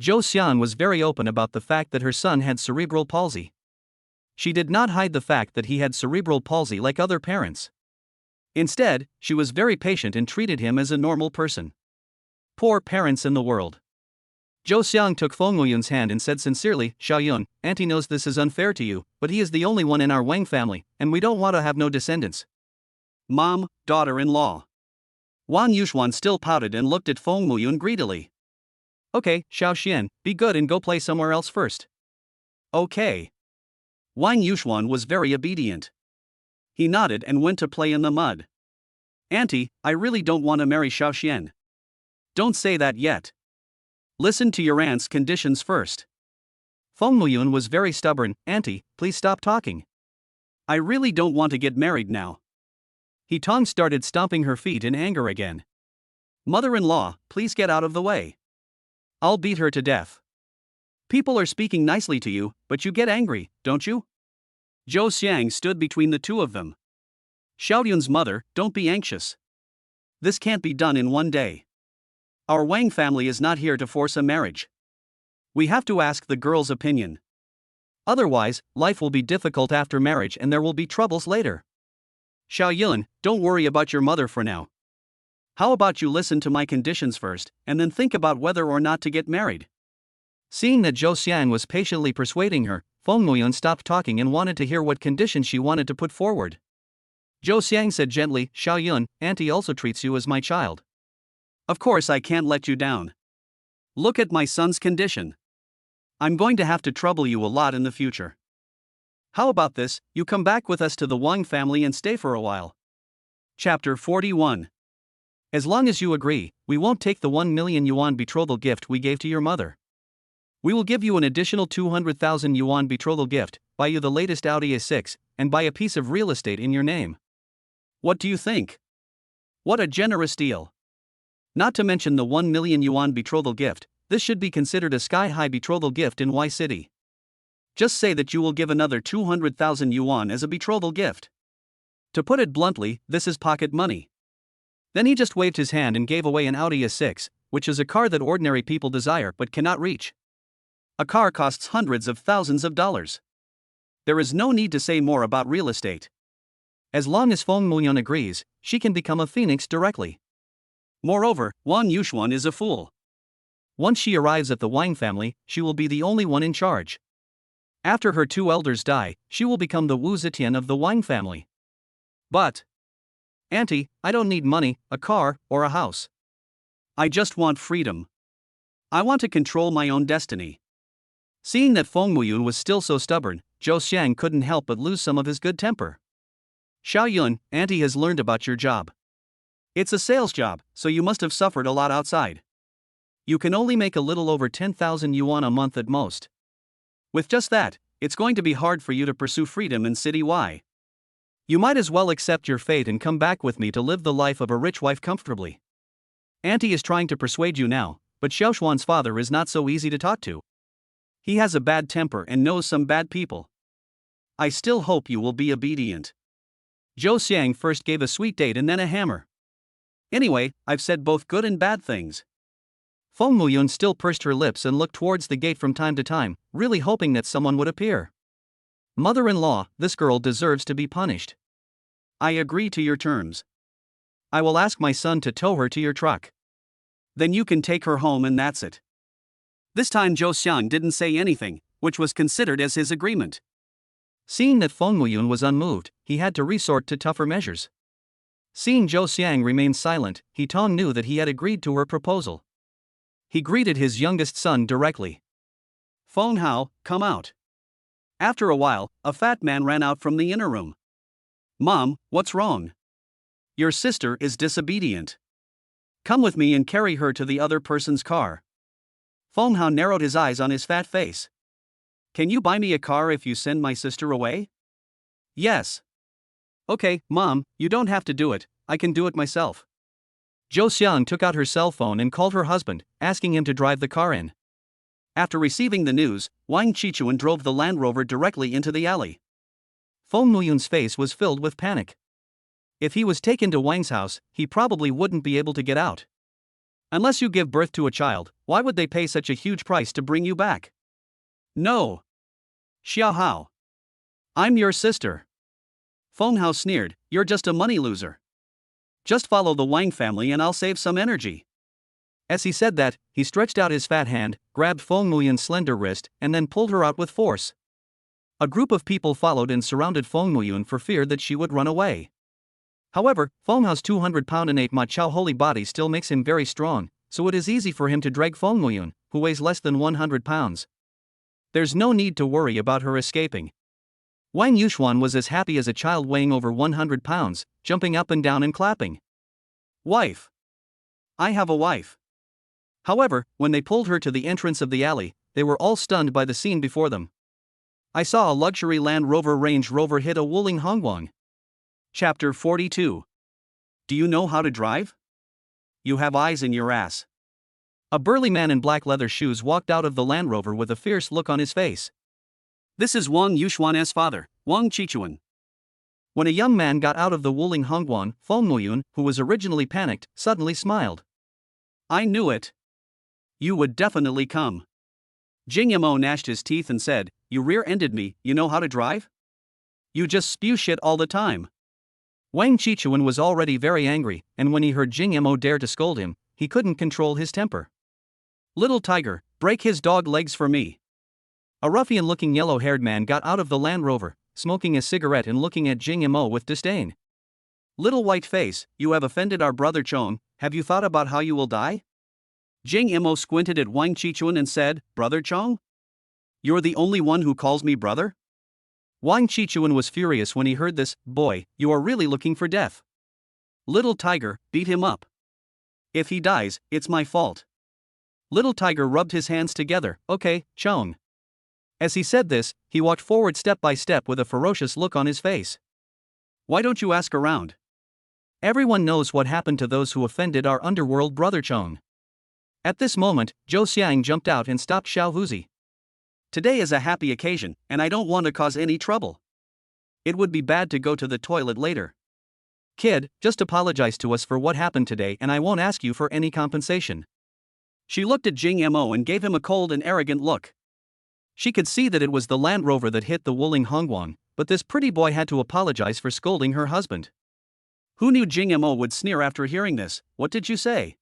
Zhou Xiang was very open about the fact that her son had cerebral palsy. She did not hide the fact that he had cerebral palsy like other parents. Instead, she was very patient and treated him as a normal person. Poor parents in the world. Zhou Xiang took Feng Muyun's hand and said sincerely, "Xiaoyun, Auntie knows this is unfair to you, but he is the only one in our Wang family, and we don't want to have no descendants." Mom, daughter-in-law. Wang Yuxuan still pouted and looked at Feng Muyun greedily. "Okay, Xiaoxian, be good and go play somewhere else first." "Okay." Wang Yuxuan was very obedient. He nodded and went to play in the mud. "Auntie, I really don't want to marry Xiaoxian." "Don't say that yet. Listen to your aunt's conditions first." Feng Muyun was very stubborn. "Auntie, please stop talking. I really don't want to get married now." He Tong started stomping her feet in anger again. "Mother-in-law, please get out of the way. I'll beat her to death. People are speaking nicely to you, but you get angry, don't you?" Zhou Xiang stood between the two of them. Xiaoyun's mother, don't be anxious. This can't be done in one day. Our Wang family is not here to force a marriage. We have to ask the girl's opinion. Otherwise, life will be difficult after marriage and there will be troubles later. Xiaoyun, don't worry about your mother for now. How about you listen to my conditions first, and then think about whether or not to get married? Seeing that Zhou Xiang was patiently persuading her, Feng Muyun stopped talking and wanted to hear what conditions she wanted to put forward. Zhou Xiang said gently, Xiaoyun, auntie also treats you as my child. Of course I can't let you down. Look at my son's condition. I'm going to have to trouble you a lot in the future. How about this, you come back with us to the Wang family and stay for a while. Chapter 41. As long as you agree, we won't take the 1 million yuan betrothal gift we gave to your mother. We will give you an additional 200,000 yuan betrothal gift, buy you the latest Audi A6, and buy a piece of real estate in your name. What do you think? What a generous deal. Not to mention the 1 million yuan betrothal gift, this should be considered a sky-high betrothal gift in Y City. Just say that you will give another 200,000 yuan as a betrothal gift. To put it bluntly, this is pocket money. Then he just waved his hand and gave away an Audi A6, which is a car that ordinary people desire but cannot reach. A car costs hundreds of thousands of dollars. There is no need to say more about real estate. As long as Feng Muyun agrees, she can become a phoenix directly. Moreover, Wang Yuxuan is a fool. Once she arrives at the Wang family, she will be the only one in charge. After her two elders die, she will become the Wu Zetian of the Wang family. But, auntie, I don't need money, a car, or a house. I just want freedom. I want to control my own destiny. Seeing that Feng Muyun was still so stubborn, Zhou Xiang couldn't help but lose some of his good temper. Xiaoyun, auntie has learned about your job. It's a sales job, so you must have suffered a lot outside. You can only make a little over 10,000 yuan a month at most. With just that, it's going to be hard for you to pursue freedom in City Y. You might as well accept your fate and come back with me to live the life of a rich wife comfortably. Auntie is trying to persuade you now, but Xiaoshuan's father is not so easy to talk to. He has a bad temper and knows some bad people. I still hope you will be obedient. Zhou Xiang first gave a sweet date and then a hammer. Anyway, I've said both good and bad things. Feng Muyun still pursed her lips and looked towards the gate from time to time, really hoping that someone would appear. Mother-in-law, this girl deserves to be punished. I agree to your terms. I will ask my son to tow her to your truck. Then you can take her home and that's it. This time Zhou Xiang didn't say anything, which was considered as his agreement. Seeing that Feng Muyun was unmoved, he had to resort to tougher measures. Seeing Zhou Xiang remain silent, He Tong knew that he had agreed to her proposal. He greeted his youngest son directly. Feng Hao, come out. After a while, a fat man ran out from the inner room. Mom, what's wrong? Your sister is disobedient. Come with me and carry her to the other person's car. Feng Hao narrowed his eyes on his fat face. Can you buy me a car if you send my sister away? Yes. Okay, Mom, you don't have to do it, I can do it myself. Zhou Xiang took out her cell phone and called her husband, asking him to drive the car in. After receiving the news, Wang Qichuan drove the Land Rover directly into the alley. Feng Muyun's face was filled with panic. If he was taken to Wang's house, he probably wouldn't be able to get out. Unless you give birth to a child, why would they pay such a huge price to bring you back? No. Xiao Hao. I'm your sister. Feng Hao sneered, you're just a money loser. Just follow the Wang family and I'll save some energy. As he said that, he stretched out his fat hand, grabbed Feng Muyun's slender wrist, and then pulled her out with force. A group of people followed and surrounded Feng Muyun for fear that she would run away. However, Feng Hao's 200-pound innate Ma Chao holy body still makes him very strong, so it is easy for him to drag Feng Muyun, who weighs less than 100 pounds. There's no need to worry about her escaping. Wang Yuxuan was as happy as a child weighing over 100 pounds, jumping up and down and clapping. Wife! I have a wife. However, when they pulled her to the entrance of the alley, they were all stunned by the scene before them. I saw a luxury Land Rover Range Rover hit a Wuling Hongguang. Chapter 42. Do you know how to drive? You have eyes in your ass. A burly man in black leather shoes walked out of the Land Rover with a fierce look on his face. This is Wang Yuxuan's father, Wang Chichuan. When a young man got out of the Wuling Hongguan, Feng Muyun, who was originally panicked, suddenly smiled. I knew it. You would definitely come. Jing Yamo gnashed his teeth and said, You rear-ended me, you know how to drive? You just spew shit all the time. Wang Chichuan was already very angry, and when he heard Jing Yamo dare to scold him, he couldn't control his temper. Little tiger, break his dog legs for me. A ruffian-looking yellow-haired man got out of the Land Rover, smoking a cigarette and looking at Jing Yamo with disdain. Little white face, you have offended our brother Chong, have you thought about how you will die? Jing Yamo squinted at Wang Chichuan and said, Brother Chong? You're the only one who calls me brother? Wang Chichuan was furious when he heard this. Boy, you are really looking for death. Little tiger, beat him up. If he dies, it's my fault. Little tiger rubbed his hands together. Okay, Chong. As he said this, he walked forward step by step with a ferocious look on his face. Why don't you ask around? Everyone knows what happened to those who offended our underworld brother Chong. At this moment, Zhou Xiang jumped out and stopped Xiao Huzi. Today is a happy occasion, and I don't want to cause any trouble. It would be bad to go to the toilet later. Kid, just apologize to us for what happened today and I won't ask you for any compensation. She looked at Jing Mo and gave him a cold and arrogant look. She could see that it was the Land Rover that hit the Wuling Hongguan, but this pretty boy had to apologize for scolding her husband. Who knew Jing Mo would sneer after hearing this? What did you say?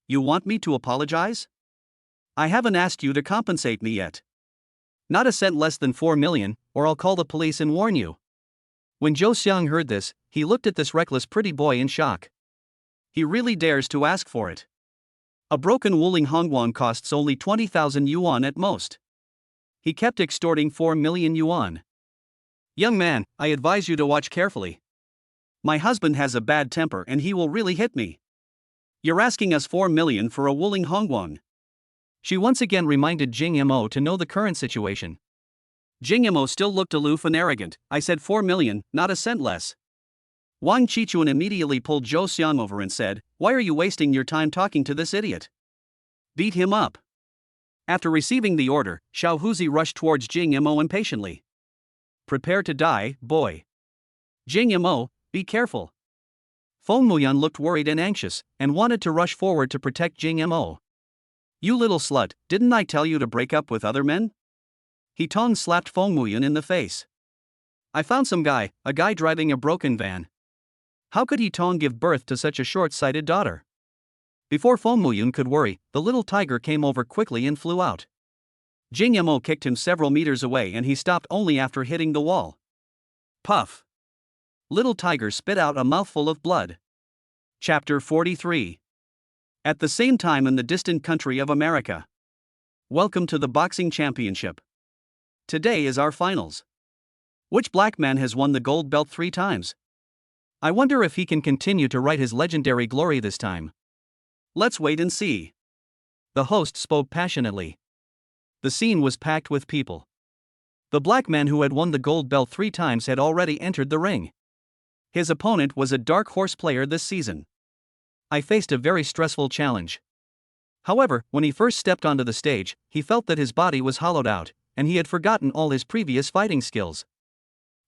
You want me to apologize? I haven't asked you to compensate me yet. Not a cent less than 4 million, or I'll call the police and warn you. When Zhou Xiang heard this, he looked at this reckless pretty boy in shock. He really dares to ask for it. A broken Wuling Hongguan costs only 20,000 yuan at most. He kept extorting 4 million yuan. Young man, I advise you to watch carefully. My husband has a bad temper and he will really hit me. You're asking us 4 million for a Wuling Hongguan. She once again reminded Jing Mo to know the current situation. Jing Mo still looked aloof and arrogant. I said 4 million, not a cent less. Wang Chichuan immediately pulled Zhou Xiang over and said, Why are you wasting your time talking to this idiot? Beat him up. After receiving the order, Xiao Huzi rushed towards Jing Mo impatiently. Prepare to die, boy. Jing Mo, be careful. Feng Muyan looked worried and anxious, and wanted to rush forward to protect Jing Mo. You little slut, didn't I tell you to break up with other men? He tongue-slapped Feng Muyan in the face. I found some guy, a guy driving a broken van. How could he tongue give birth to such a short-sighted daughter? Before Feng Muyan could worry, the little tiger came over quickly and flew out. Jing Mo kicked him several meters away and he stopped only after hitting the wall. Puff. Little tiger spit out a mouthful of blood. Chapter 43. At the same time in the distant country of America. Welcome to the boxing championship. Today is our finals. Which black man has won the gold belt 3 times? I wonder if he can continue to write his legendary glory this time. Let's wait and see. The host spoke passionately. The scene was packed with people. The black man who had won the gold belt 3 times had already entered the ring. His opponent was a dark horse player this season. I faced a very stressful challenge. However, when he first stepped onto the stage, he felt that his body was hollowed out, and he had forgotten all his previous fighting skills.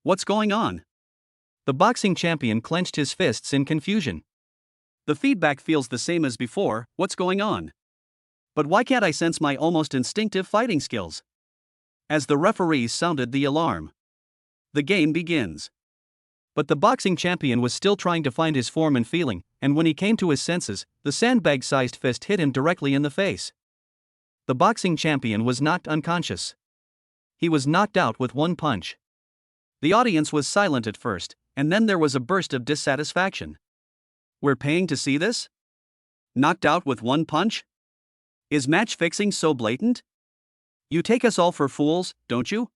What's going on? The boxing champion clenched his fists in confusion. The feedback feels the same as before. What's going on? But why can't I sense my almost instinctive fighting skills? As the referees sounded the alarm. The game begins. But the boxing champion was still trying to find his form and feeling, and when he came to his senses, the sandbag-sized fist hit him directly in the face. The boxing champion was knocked unconscious. He was knocked out with one punch. The audience was silent at first, and then there was a burst of dissatisfaction. We're paying to see this? Knocked out with one punch? Is match fixing so blatant? You take us all for fools, don't you?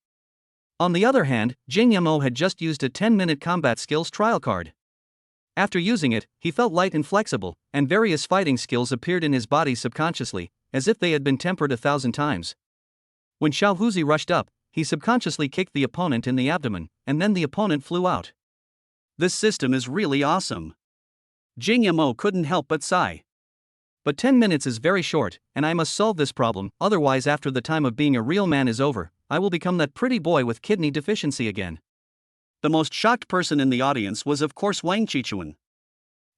On the other hand, Jing Mo had just used a 10-minute combat skills trial card. After using it, he felt light and flexible, and various fighting skills appeared in his body subconsciously, as if they had been tempered 1,000 times. When Xiao Huzi rushed up, he subconsciously kicked the opponent in the abdomen, and then the opponent flew out. This system is really awesome. Jing Mo couldn't help but sigh. But 10 minutes is very short, and I must solve this problem, otherwise after the time of being a real man is over, I will become that pretty boy with kidney deficiency again. The most shocked person in the audience was of course Wang Chichuan.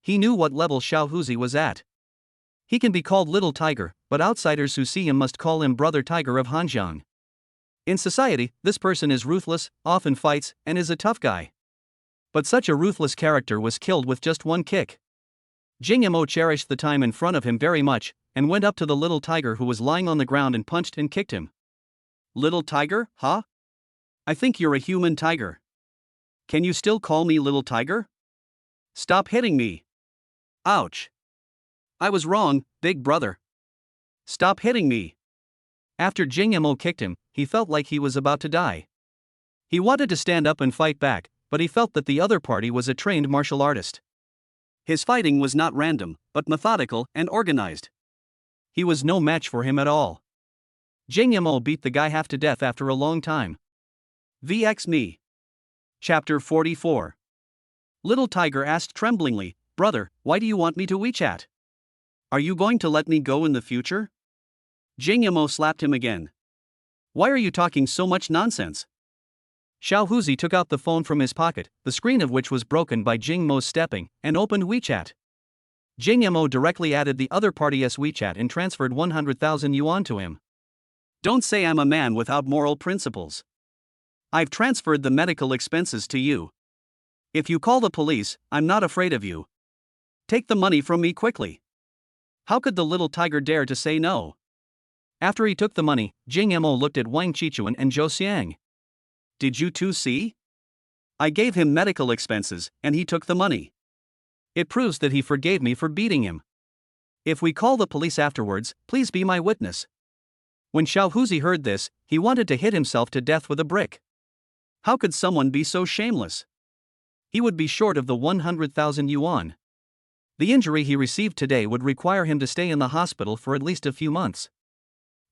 He knew what level Xiao Huzi was at. He can be called Little Tiger, but outsiders who see him must call him Brother Tiger of Hanjiang. In society, this person is ruthless, often fights, and is a tough guy. But such a ruthless character was killed with just one kick. Jing Mo cherished the time in front of him very much, and went up to the little tiger who was lying on the ground and punched and kicked him. Little tiger, huh? I think you're a human tiger. Can you still call me little tiger? Stop hitting me. Ouch. I was wrong, big brother. Stop hitting me. After Jing Mo kicked him, he felt like he was about to die. He wanted to stand up and fight back, but he felt that the other party was a trained martial artist. His fighting was not random, but methodical and organized. He was no match for him at all. Jing Mo beat the guy half to death after a long time. VX me. Chapter 44. Little Tiger asked tremblingly, "Brother, why do you want me to WeChat? Are you going to let me go in the future?" Jing Mo slapped him again. "Why are you talking so much nonsense?" Xiao Huzi took out the phone from his pocket, the screen of which was broken by Jing Mo's stepping, and opened WeChat. Jing Mo directly added the other party's WeChat and transferred 100,000 yuan to him. Don't say I'm a man without moral principles. I've transferred the medical expenses to you. If you call the police, I'm not afraid of you. Take the money from me quickly. How could the little tiger dare to say no? After he took the money, Jing Mo looked at Wang Chichuan and Zhou Xiang. Did you two see? I gave him medical expenses, and he took the money. It proves that he forgave me for beating him. If we call the police afterwards, please be my witness. When Xiao Huzi heard this, he wanted to hit himself to death with a brick. How could someone be so shameless? He would be short of the 100,000 yuan. The injury he received today would require him to stay in the hospital for at least a few months.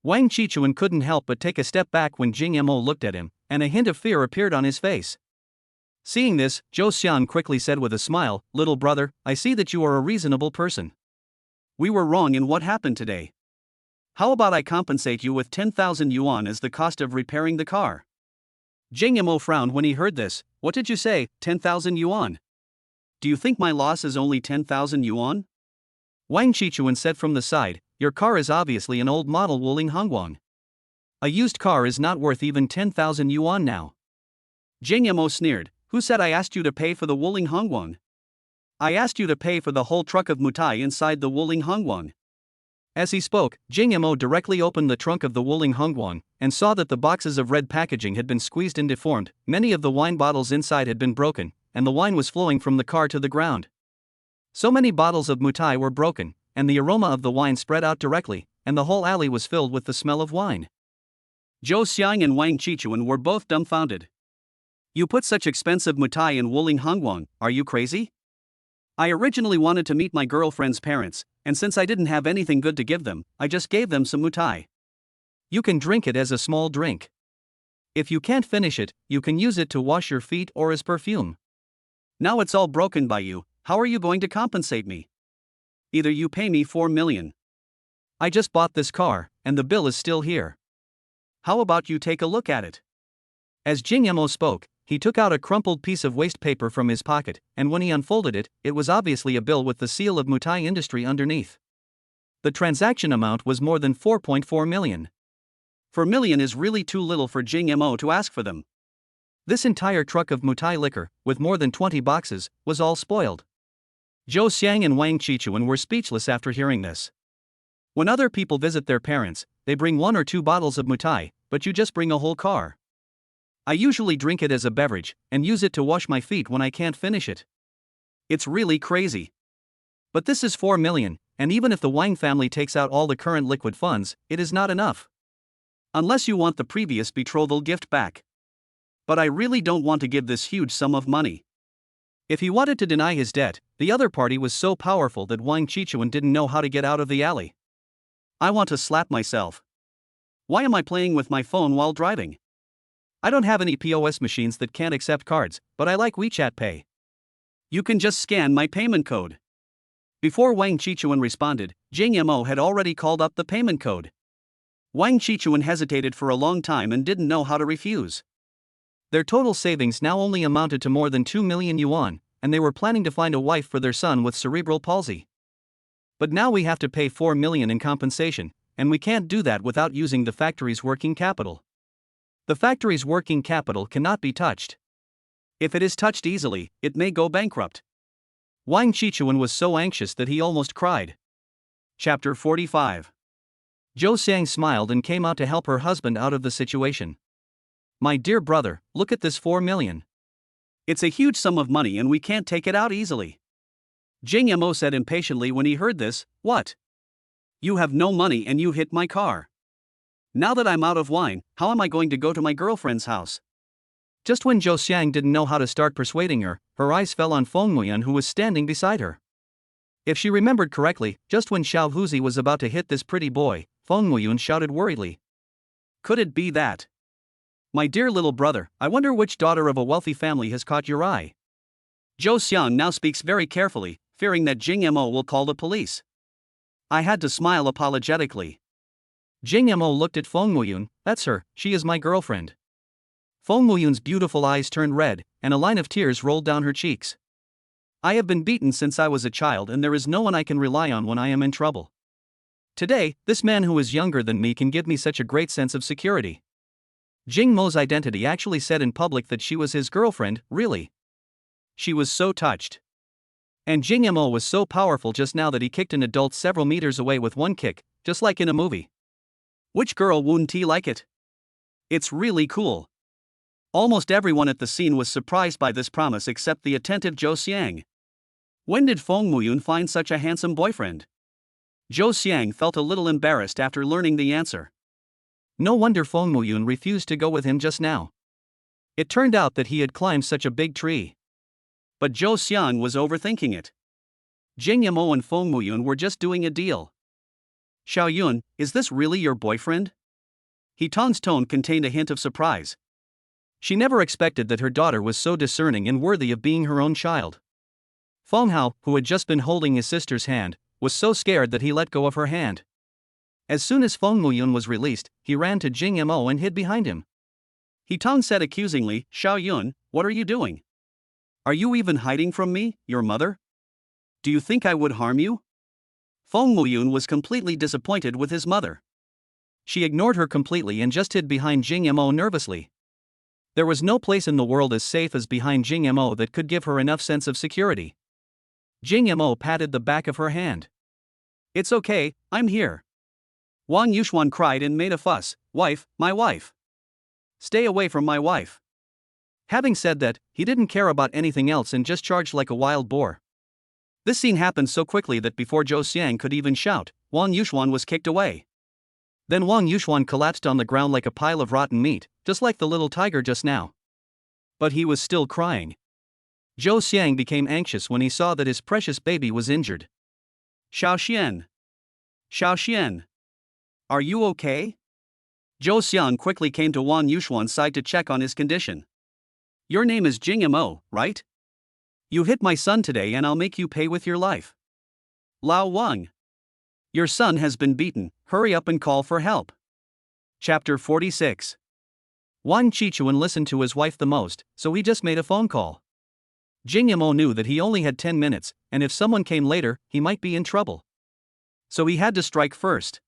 Wang Chichuan couldn't help but take a step back when Jing Mo looked at him, and a hint of fear appeared on his face. Seeing this, Zhou Xian quickly said with a smile, "Little brother, I see that you are a reasonable person. We were wrong in what happened today. How about I compensate you with 10,000 yuan as the cost of repairing the car?" Jing Mo frowned when he heard this. "What did you say, 10,000 yuan? Do you think my loss is only 10,000 yuan? Wang Chichuan said from the side, "Your car is obviously an old model Wuling Hongguang. A used car is not worth even 10,000 yuan now." Jing Mo sneered, "Who said I asked you to pay for the Wuling Hongguang? I asked you to pay for the whole truck of mutai inside the Wuling Hongguang." As he spoke, Jing Mo directly opened the trunk of the Wuling Hongguang, and saw that the boxes of red packaging had been squeezed and deformed, many of the wine bottles inside had been broken, and the wine was flowing from the car to the ground. So many bottles of mutai were broken, and the aroma of the wine spread out directly, and the whole alley was filled with the smell of wine. Zhou Xiang and Wang Chichuan were both dumbfounded. "You put such expensive mutai in Wuling Hongguang, are you crazy? I originally wanted to meet my girlfriend's parents, and since I didn't have anything good to give them, I just gave them some mutai." "You can drink it as a small drink. If you can't finish it, you can use it to wash your feet or as perfume. Now it's all broken by you, how are you going to compensate me? Either you pay me 4 million. I just bought this car, and the bill is still here. How about you take a look at it?" As Jing Mo spoke, he took out a crumpled piece of waste paper from his pocket, and when he unfolded it, it was obviously a bill with the seal of Mutai Industry underneath. The transaction amount was more than 4.4 million. 4 million is really too little for Jing Mo to ask for them. This entire truck of Mutai liquor, with more than 20 boxes, was all spoiled. Zhou Xiang and Wang Chichuan were speechless after hearing this. When other people visit their parents, they bring 1 or 2 bottles of mutai, but you just bring a whole car. I usually drink it as a beverage, and use it to wash my feet when I can't finish it. It's really crazy. But this is 4 million, and even if the Wang family takes out all the current liquid funds, it is not enough. Unless you want the previous betrothal gift back. But I really don't want to give this huge sum of money." If he wanted to deny his debt, the other party was so powerful that Wang Chichuan didn't know how to get out of the alley. "I want to slap myself. Why am I playing with my phone while driving? I don't have any POS machines that can't accept cards, but I like WeChat Pay." "You can just scan my payment code." Before Wang Chichuan responded, Jing Mo had already called up the payment code. Wang Chichuan hesitated for a long time and didn't know how to refuse. Their total savings now only amounted to more than 2 million yuan, and they were planning to find a wife for their son with cerebral palsy. But now we have to pay 4 million in compensation, and we can't do that without using the factory's working capital. The factory's working capital cannot be touched. If it is touched easily, it may go bankrupt. Wang Qichuan was so anxious that he almost cried. Chapter 45. Zhou Xiang smiled and came out to help her husband out of the situation. My dear brother, look at this 4 million. It's a huge sum of money and we can't take it out easily. Jing Mo said impatiently when he heard this. What? You have no money and you hit my car. Now that I'm out of wine, how am I going to go to my girlfriend's house? Just when Zhou Xiang didn't know how to start persuading her, her eyes fell on Feng Muyan, who was standing beside her. If she remembered correctly, just when Xiao Huzi was about to hit this pretty boy, Feng Muyan shouted worriedly. Could it be that? My dear little brother, I wonder which daughter of a wealthy family has caught your eye. Zhou Xiang now speaks very carefully, fearing that Jing Mo will call the police. I had to smile apologetically. Jing Mo looked at Feng Muyan. That's her, she is my girlfriend. Feng Muyan's beautiful eyes turned red, and a line of tears rolled down her cheeks. I have been beaten since I was a child and there is no one I can rely on when I am in trouble. Today, this man who is younger than me can give me such a great sense of security. Jing Mo's identity actually said in public that she was his girlfriend, really. She was so touched. And Jing Mo was so powerful just now that he kicked an adult several meters away with one kick, just like in a movie. Which girl wouldn't like it? It's really cool. Almost everyone at the scene was surprised by this promise except the attentive Zhou Xiang. When did Feng Muyan find such a handsome boyfriend? Zhou Xiang felt a little embarrassed after learning the answer. No wonder Feng Muyan refused to go with him just now. It turned out that he had climbed such a big tree. But Zhou Xiang was overthinking it. Jing Mo and Feng Muyan were just doing a deal. Xiao Yun, is this really your boyfriend? He Tong's tone contained a hint of surprise. She never expected that her daughter was so discerning and worthy of being her own child. Feng Hao, who had just been holding his sister's hand, was so scared that he let go of her hand. As soon as Feng Muyan was released, he ran to Jing Mo and hid behind him. He Tong said accusingly, Xiao Yun, what are you doing? Are you even hiding from me, your mother? Do you think I would harm you? Feng Muyan was completely disappointed with his mother. She ignored her completely and just hid behind Jing Mo nervously. There was no place in the world as safe as behind Jing Mo that could give her enough sense of security. Jing Mo patted the back of her hand. It's okay, I'm here. Wang Yuxuan cried and made a fuss. Wife, my wife. Stay away from my wife. Having said that, he didn't care about anything else and just charged like a wild boar. This scene happened so quickly that before Zhou Xiang could even shout, Wang Yuxuan was kicked away. Then Wang Yuxuan collapsed on the ground like a pile of rotten meat, just like the little tiger just now. But he was still crying. Zhou Xiang became anxious when he saw that his precious baby was injured. Xiao Xian. Xiao Xian. Are you okay? Zhou Xiang quickly came to Wang Yuxuan's side to check on his condition. Your name is Jing Mo, right? You hit my son today and I'll make you pay with your life. Lao Wang. Your son has been beaten, hurry up and call for help. Chapter 46. Wang Qichuan listened to his wife the most, so he just made a phone call. Jing Mo knew that he only had 10 minutes, and if someone came later, he might be in trouble. So he had to strike first.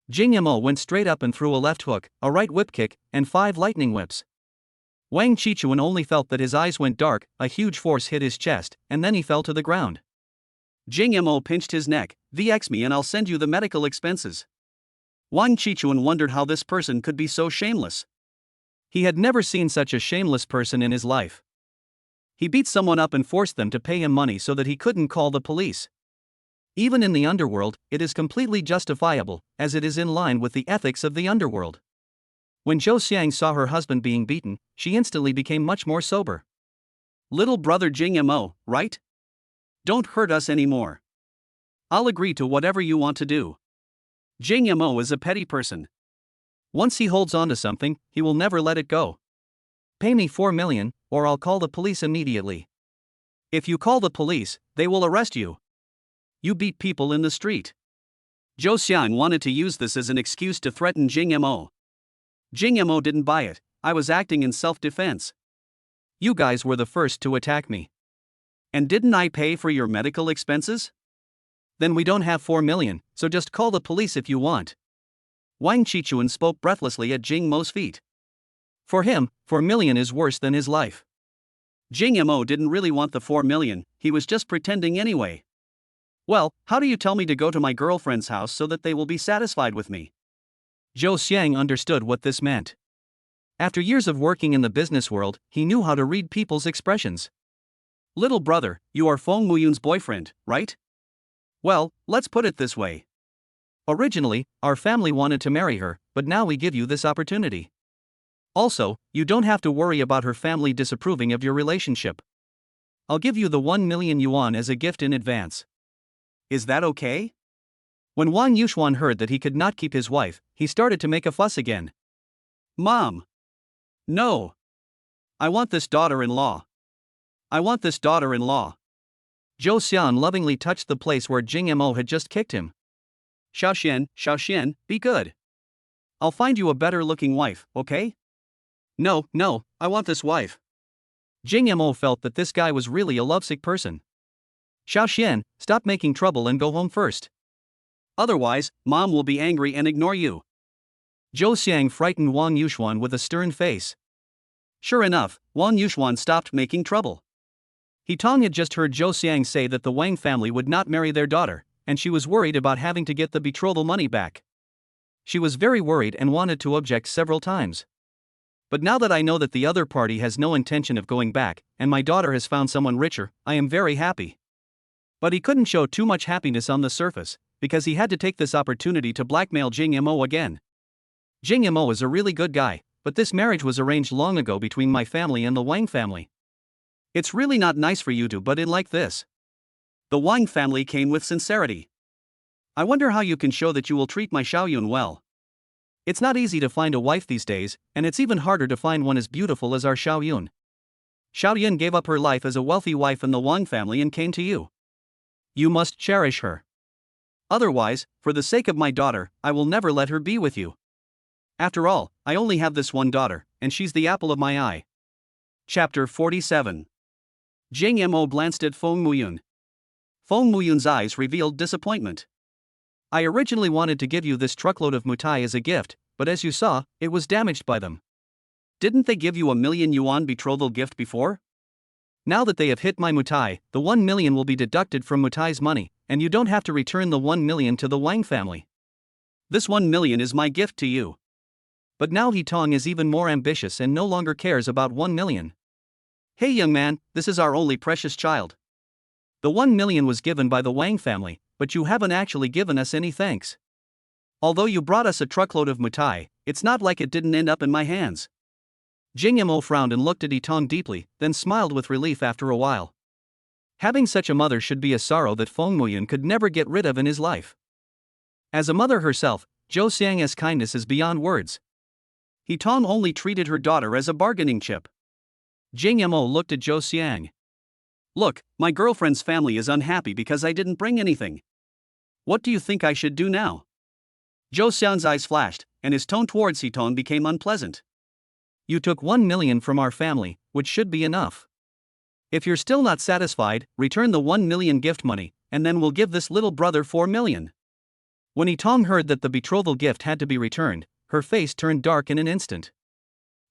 Jing Mo went straight up and threw a left hook, a right whip kick, and 5 lightning whips. Wang Qichuan only felt that his eyes went dark, a huge force hit his chest, and then he fell to the ground. Jing Mo pinched his neck. VX me and I'll send you the medical expenses. Wang Qichuan wondered how this person could be so shameless. He had never seen such a shameless person in his life. He beat someone up and forced them to pay him money so that he couldn't call the police. Even in the underworld, it is completely justifiable, as it is in line with the ethics of the underworld. When Zhou Xiang saw her husband being beaten, she instantly became much more sober. Little brother Jing Mo, right? Don't hurt us anymore. I'll agree to whatever you want to do. Jing Mo is a petty person. Once he holds on to something, he will never let it go. Pay me 4 million, or I'll call the police immediately. If you call the police, they will arrest you. You beat people in the street. Zhou Xiang wanted to use this as an excuse to threaten Jing Mo. Jing Mo didn't buy it. I was acting in self-defense. You guys were the first to attack me. And didn't I pay for your medical expenses? Then we don't have 4 million, so just call the police if you want. Wang Qichuan spoke breathlessly at Jing Mo's feet. For him, 4 million is worse than his life. Jing Mo didn't really want the 4 million, he was just pretending anyway. Well, how do you tell me to go to my girlfriend's house so that they will be satisfied with me? Zhou Xiang understood what this meant. After years of working in the business world, he knew how to read people's expressions. Little brother, you are Feng Muyun's boyfriend, right? Well, let's put it this way. Originally, our family wanted to marry her, but now we give you this opportunity. Also, you don't have to worry about her family disapproving of your relationship. I'll give you the 1 million yuan as a gift in advance. Is that okay? When Wang Yuxuan heard that he could not keep his wife, he started to make a fuss again. Mom! No! I want this daughter-in-law. I want this daughter-in-law. Zhou Xian lovingly touched the place where Jing Mo had just kicked him. Xiaoxian, be good. I'll find you a better-looking wife, okay? No, I want this wife. Jing Mo felt that this guy was really a lovesick person. Xiaoxian, stop making trouble and go home first. Otherwise, Mom will be angry and ignore you. Zhou Xiang frightened Wang Yuxuan with a stern face. Sure enough, Wang Yuxuan stopped making trouble. He Tong had just heard Zhou Xiang say that the Wang family would not marry their daughter, and she was worried about having to get the betrothal money back. She was very worried and wanted to object several times. But now that I know that the other party has no intention of going back, and my daughter has found someone richer, I am very happy. But he couldn't show too much happiness on the surface, because he had to take this opportunity to blackmail Jing Mo again. Jing Mo is a really good guy, but this marriage was arranged long ago between my family and the Wang family. It's really not nice for you to butt in like this. The Wang family came with sincerity. I wonder how you can show that you will treat my Xiaoyun well. It's not easy to find a wife these days, and it's even harder to find one as beautiful as our Xiaoyun. Xiaoyun gave up her life as a wealthy wife in the Wang family and came to you. You must cherish her. Otherwise, for the sake of my daughter, I will never let her be with you. After all, I only have this one daughter, and she's the apple of my eye. Chapter 47. Jing Mo glanced at Feng Muyun. Feng Muyun's eyes revealed disappointment. I originally wanted to give you this truckload of mutai as a gift, but as you saw, it was damaged by them. Didn't they give you a 1 million yuan betrothal gift before? Now that they have hit my mutai, the 1 million will be deducted from mutai's money, and you don't have to return the 1 million to the Wang family. This 1 million is my gift to you. But now He Tong is even more ambitious and no longer cares about 1 million. Hey young man, this is our only precious child. The 1 million was given by the Wang family, but you haven't actually given us any thanks. Although you brought us a truckload of mutai, it's not like it didn't end up in my hands. Jing Mo frowned and looked at He Tong deeply, then smiled with relief after a while. Having such a mother should be a sorrow that Feng Muyun could never get rid of in his life. As a mother herself, Zhou Xiang's kindness is beyond words. He Tong only treated her daughter as a bargaining chip. Jing Mo looked at Zhou Xiang. Look, my girlfriend's family is unhappy because I didn't bring anything. What do you think I should do now? Zhou Xiang's eyes flashed, and his tone towards He Tong became unpleasant. You took 1 million from our family, which should be enough. If you're still not satisfied, return the 1 million gift money, and then we'll give this little brother 4 million. When He Tong heard that the betrothal gift had to be returned, her face turned dark in an instant.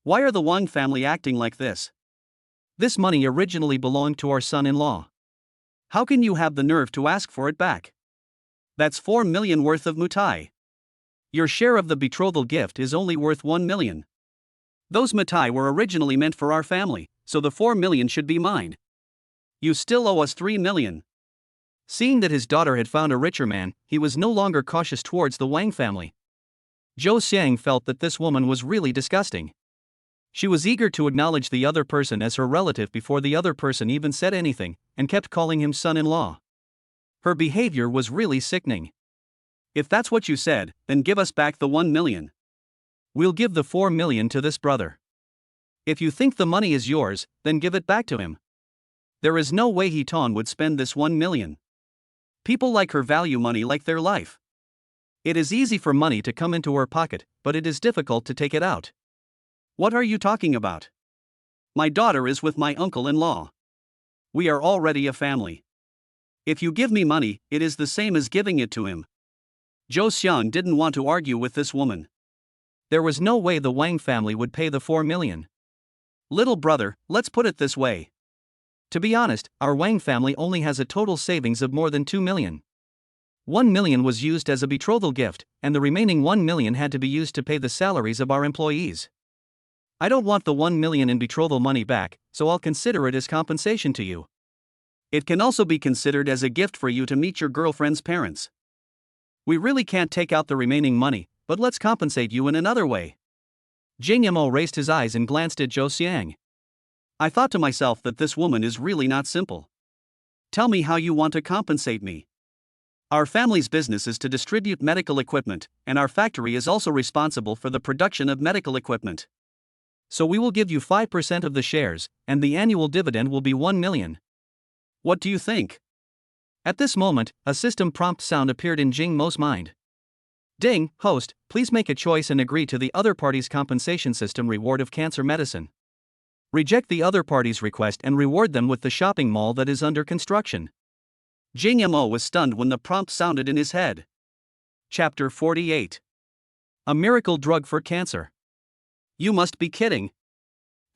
Why are the Wang family acting like this? This money originally belonged to our son-in-law. How can you have the nerve to ask for it back? That's 4 million worth of mutai. Your share of the betrothal gift is only worth 1 million. Those mutai were originally meant for our family, so the 4 million should be mine. You still owe us 3 million. Seeing that his daughter had found a richer man, he was no longer cautious towards the Wang family. Zhou Xiang felt that this woman was really disgusting. She was eager to acknowledge the other person as her relative before the other person even said anything, and kept calling him son-in-law. Her behavior was really sickening. If that's what you said, then give us back the 1 million. We'll give the 4 million to this brother. If you think the money is yours, then give it back to him. There is no way He Tong would spend this 1 million. People like her value money like their life. It is easy for money to come into her pocket, but it is difficult to take it out. What are you talking about? My daughter is with my uncle-in-law. We are already a family. If you give me money, it is the same as giving it to him. Zhou Xiang didn't want to argue with this woman. There was no way the Wang family would pay the 4 million. Little brother, let's put it this way. To be honest, our Wang family only has a total savings of more than 2 million. 1 million was used as a betrothal gift, and the remaining 1 million had to be used to pay the salaries of our employees. I don't want the 1 million in betrothal money back, so I'll consider it as compensation to you. It can also be considered as a gift for you to meet your girlfriend's parents. We really can't take out the remaining money, but let's compensate you in another way. Jing Yamo raised his eyes and glanced at Zhou Xiang. I thought to myself that this woman is really not simple. Tell me how you want to compensate me. Our family's business is to distribute medical equipment, and our factory is also responsible for the production of medical equipment. So we will give you 5% of the shares, and the annual dividend will be 1 million. What do you think? At this moment, a system prompt sound appeared in Jing Mo's mind. Ding, host, please make a choice and agree to the other party's compensation system reward of cancer medicine. Reject the other party's request and reward them with the shopping mall that is under construction. Jing Mo was stunned when the prompt sounded in his head. Chapter 48. A miracle drug for cancer. You must be kidding.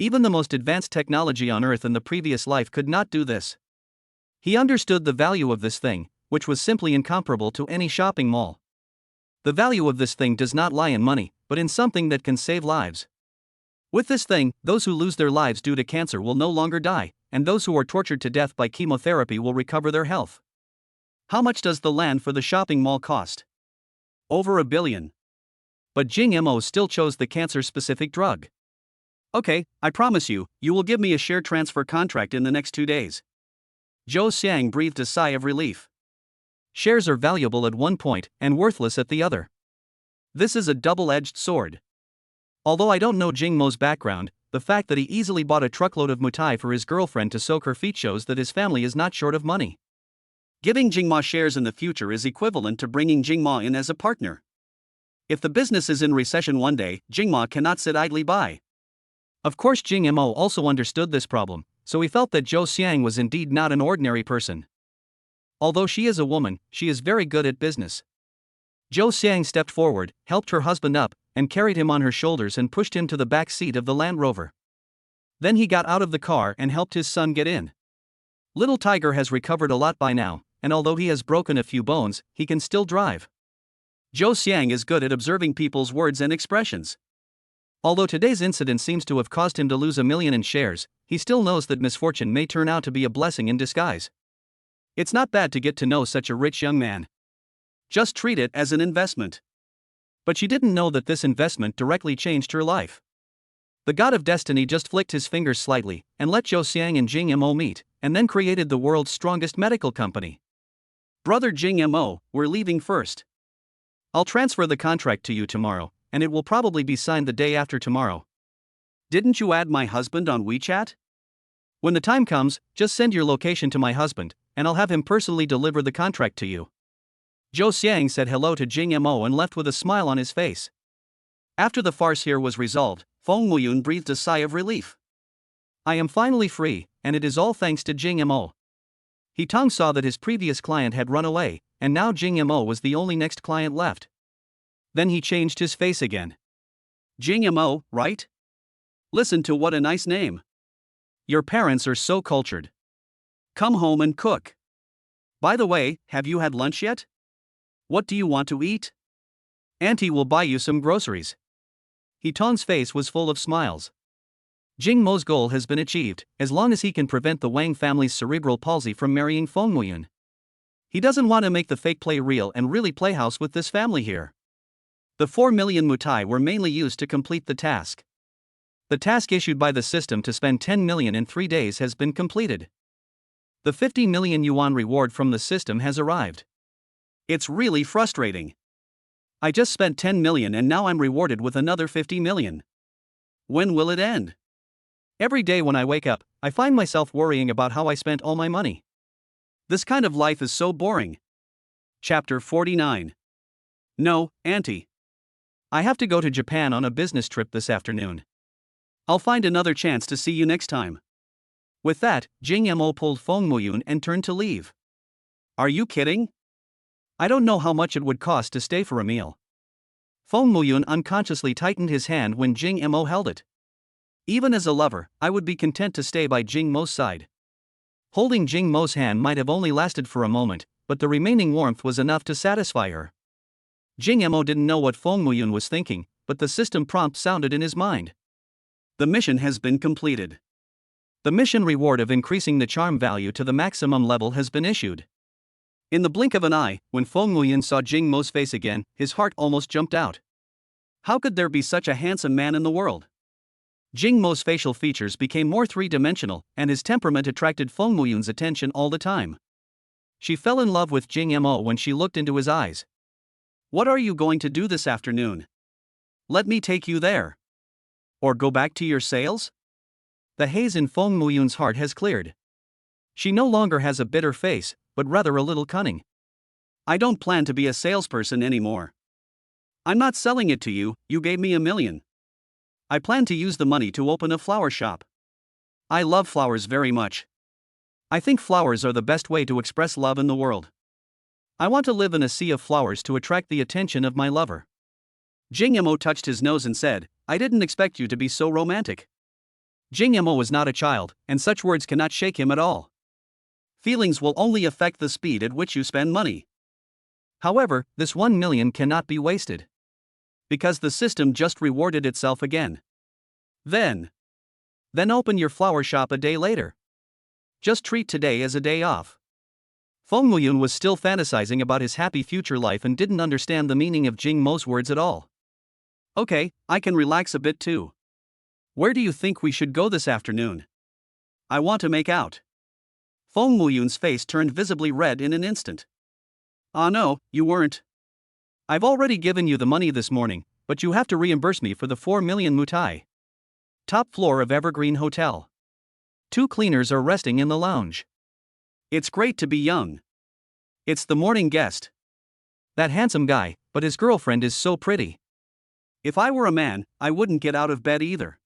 Even the most advanced technology on Earth in the previous life could not do this. He understood the value of this thing, which was simply incomparable to any shopping mall. The value of this thing does not lie in money, but in something that can save lives. With this thing, those who lose their lives due to cancer will no longer die, and those who are tortured to death by chemotherapy will recover their health. How much does the land for the shopping mall cost? Over $1 billion. But Jing Mo still chose the cancer-specific drug. Okay, I promise you, you will give me a share transfer contract in the next 2 days. Zhou Xiang breathed a sigh of relief. Shares are valuable at one point and worthless at the other. This is a double-edged sword. Although I don't know Jing Mo's background, the fact that he easily bought a truckload of mutai for his girlfriend to soak her feet shows that his family is not short of money. Giving Jing Ma shares in the future is equivalent to bringing Jing Ma in as a partner. If the business is in recession one day, Jing Ma cannot sit idly by. Of course, Jing Mo also understood this problem, so he felt that Zhou Xiang was indeed not an ordinary person. Although she is a woman, she is very good at business. Zhou Xiang stepped forward, helped her husband up, and carried him on her shoulders and pushed him to the back seat of the Land Rover. Then he got out of the car and helped his son get in. Little Tiger has recovered a lot by now, and although he has broken a few bones, he can still drive. Zhou Xiang is good at observing people's words and expressions. Although today's incident seems to have caused him to lose 1 million in shares, he still knows that misfortune may turn out to be a blessing in disguise. It's not bad to get to know such a rich young man. Just treat it as an investment. But she didn't know that this investment directly changed her life. The god of destiny just flicked his fingers slightly and let Zhou Xiang and Jing Mo meet, and then created the world's strongest medical company. Brother Jing Mo, we're leaving first. I'll transfer the contract to you tomorrow, and it will probably be signed the day after tomorrow. Didn't you add my husband on WeChat? When the time comes, just send your location to my husband, and I'll have him personally deliver the contract to you. Zhou Xiang said hello to Jing Mo and left with a smile on his face. After the farce here was resolved, Feng Muyun breathed a sigh of relief. I am finally free, and it is all thanks to Jing Mo. He Tong saw that his previous client had run away, and now Jing Mo was the only next client left. Then he changed his face again. Jing Mo, right? Listen to what a nice name. Your parents are so cultured. Come home and cook. By the way, have you had lunch yet? What do you want to eat? Auntie will buy you some groceries. He Tong's face was full of smiles. Jing Mo's goal has been achieved, as long as he can prevent the Wang family's cerebral palsy from marrying Feng Muyun. He doesn't want to make the fake play real and really play house with this family here. The 4 million mutai were mainly used to complete the task. The task issued by the system to spend 10 million in 3 days has been completed. The 50 million yuan reward from the system has arrived. It's really frustrating. I just spent 10 million and now I'm rewarded with another 50 million. When will it end? Every day when I wake up, I find myself worrying about how I spent all my money. This kind of life is so boring. Chapter 49. No, Auntie. I have to go to Japan on a business trip this afternoon. I'll find another chance to see you next time. With that, Jing Mo pulled Feng Muyun and turned to leave. Are you kidding? I don't know how much it would cost to stay for a meal. Feng Muyun unconsciously tightened his hand when Jing Mo held it. Even as a lover, I would be content to stay by Jing Mo's side. Holding Jing Mo's hand might have only lasted for a moment, but the remaining warmth was enough to satisfy her. Jing Mo didn't know what Feng Muyun was thinking, but the system prompt sounded in his mind. The mission has been completed. The mission reward of increasing the charm value to the maximum level has been issued. In the blink of an eye, when Feng Muyun saw Jing Mo's face again, his heart almost jumped out. How could there be such a handsome man in the world? Jing Mo's facial features became more three-dimensional, and his temperament attracted Feng Muyun's attention all the time. She fell in love with Jing Mo when she looked into his eyes. What are you going to do this afternoon? Let me take you there. Or go back to your sales? The haze in Feng Muyun's heart has cleared. She no longer has a bitter face, but rather a little cunning. I don't plan to be a salesperson anymore. I'm not selling it to you, you gave me $1 million. I plan to use the money to open a flower shop. I love flowers very much. I think flowers are the best way to express love in the world. I want to live in a sea of flowers to attract the attention of my lover. Jing Mo touched his nose and said, I didn't expect you to be so romantic. Jing Mo was not a child, and such words cannot shake him at all. Feelings will only affect the speed at which you spend money. However, this 1 million cannot be wasted. Because the system just rewarded itself again. Then open your flower shop a day later. Just treat today as a day off. Feng Muyun was still fantasizing about his happy future life and didn't understand the meaning of Jing Mo's words at all. Okay, I can relax a bit too. Where do you think we should go this afternoon? I want to make out. Feng Muyun's face turned visibly red in an instant. Ah no, you weren't. I've already given you the money this morning, but you have to reimburse me for the 4 million mutai. Top floor of Evergreen Hotel. 2 cleaners are resting in the lounge. It's great to be young. It's the morning guest. That handsome guy, but his girlfriend is so pretty. If I were a man, I wouldn't get out of bed either.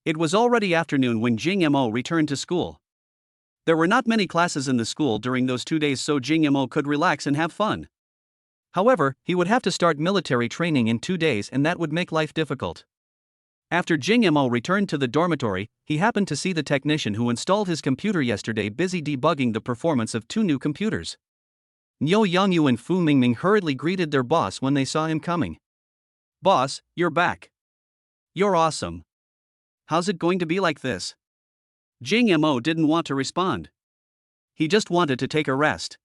It was already afternoon when Jing Mo returned to school. There were not many classes in the school during those 2 days, so Jing Mo could relax and have fun. However, he would have to start military training in 2 days, and that would make life difficult. After Jing Mo returned to the dormitory, he happened to see the technician who installed his computer yesterday busy debugging the performance of 2 new computers. Niu Yangyu and Fu Mingming hurriedly greeted their boss when they saw him coming. Boss, you're back. You're awesome. How's it going to be like this? Jing Mo didn't want to respond. He just wanted to take a rest.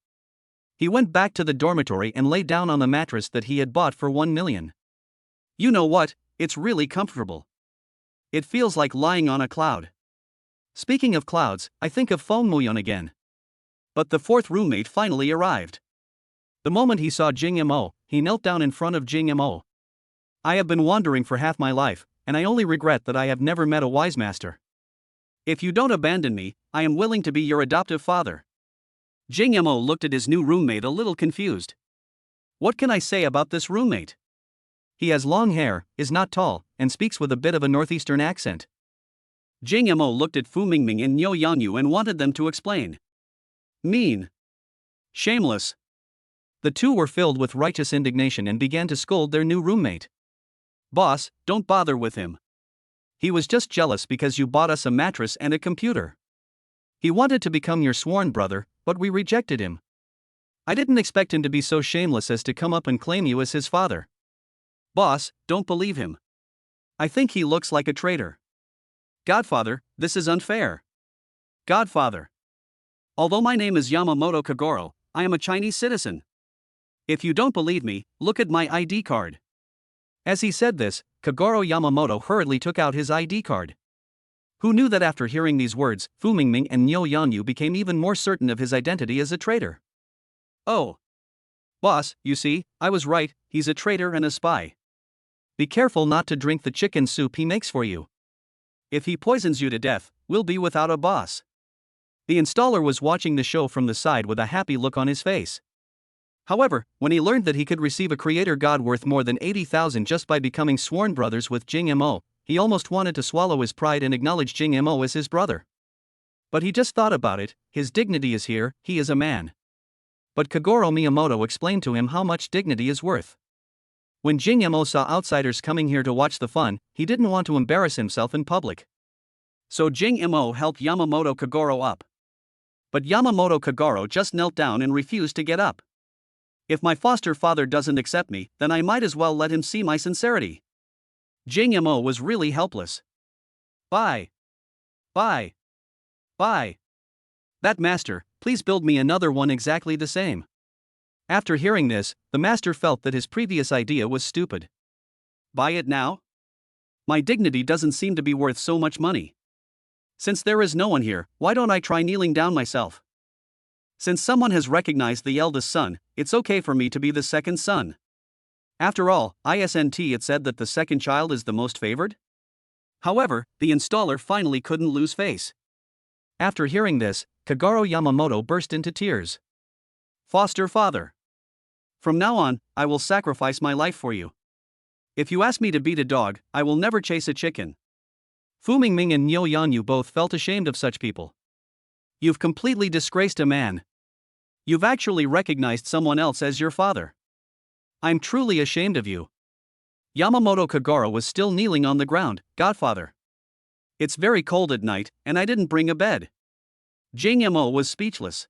He went back to the dormitory and lay down on the mattress that he had bought for 1 million. You know what, it's really comfortable. It feels like lying on a cloud. Speaking of clouds, I think of Feng Muyun again. But the 4th roommate finally arrived. The moment he saw Jing Mo, he knelt down in front of Jing Mo. I have been wandering for half my life, and I only regret that I have never met a wise master. If you don't abandon me, I am willing to be your adoptive father. Jing Mo looked at his new roommate a little confused. What can I say about this roommate? He has long hair, is not tall, and speaks with a bit of a northeastern accent. Jing Mo looked at Fu Mingming and Niu Yangyu and wanted them to explain. Mean. Shameless. The 2 were filled with righteous indignation and began to scold their new roommate. Boss, don't bother with him. He was just jealous because you bought us a mattress and a computer. He wanted to become your sworn brother, but we rejected him. I didn't expect him to be so shameless as to come up and claim you as his father. Boss, don't believe him. I think he looks like a traitor. Godfather, this is unfair. Godfather. Although my name is Yamamoto Kagoro, I am a Chinese citizen. If you don't believe me, look at my ID card. As he said this, Kagoro Yamamoto hurriedly took out his ID card. Who knew that after hearing these words, Fu Mingming and Niu Yangyu became even more certain of his identity as a traitor. Oh. Boss, you see, I was right, he's a traitor and a spy. Be careful not to drink the chicken soup he makes for you. If he poisons you to death, we'll be without a boss. The installer was watching the show from the side with a happy look on his face. However, when he learned that he could receive a creator god worth more than 80,000 just by becoming sworn brothers with Jing Mo, he almost wanted to swallow his pride and acknowledge Jing Mo as his brother. But he just thought about it, his dignity is here, he is a man. But Kagoro Miyamoto explained to him how much dignity is worth. When Jing Mo saw outsiders coming here to watch the fun, he didn't want to embarrass himself in public. So Jing Mo helped Yamamoto Kagoro up. But Yamamoto Kagoro just knelt down and refused to get up. If my foster father doesn't accept me, then I might as well let him see my sincerity. Jing Mo was really helpless. Bye. Bye. Bye. That master, please build me another one exactly the same. After hearing this, the master felt that his previous idea was stupid. Buy it now? My dignity doesn't seem to be worth so much money. Since there is no one here, why don't I try kneeling down myself? Since someone has recognized the eldest son, it's okay for me to be the second son. After all, isn't it said that the second child is the most favored? However, the installer finally couldn't lose face. After hearing this, Kagoro Yamamoto burst into tears. Foster father. From now on, I will sacrifice my life for you. If you ask me to beat a dog, I will never chase a chicken. Fu Mingming and Niu Yanyu both felt ashamed of such people. You've completely disgraced a man. You've actually recognized someone else as your father. I'm truly ashamed of you. Yamamoto Kagoro was still kneeling on the ground. Godfather. It's very cold at night, and I didn't bring a bed. Jing Mo was speechless.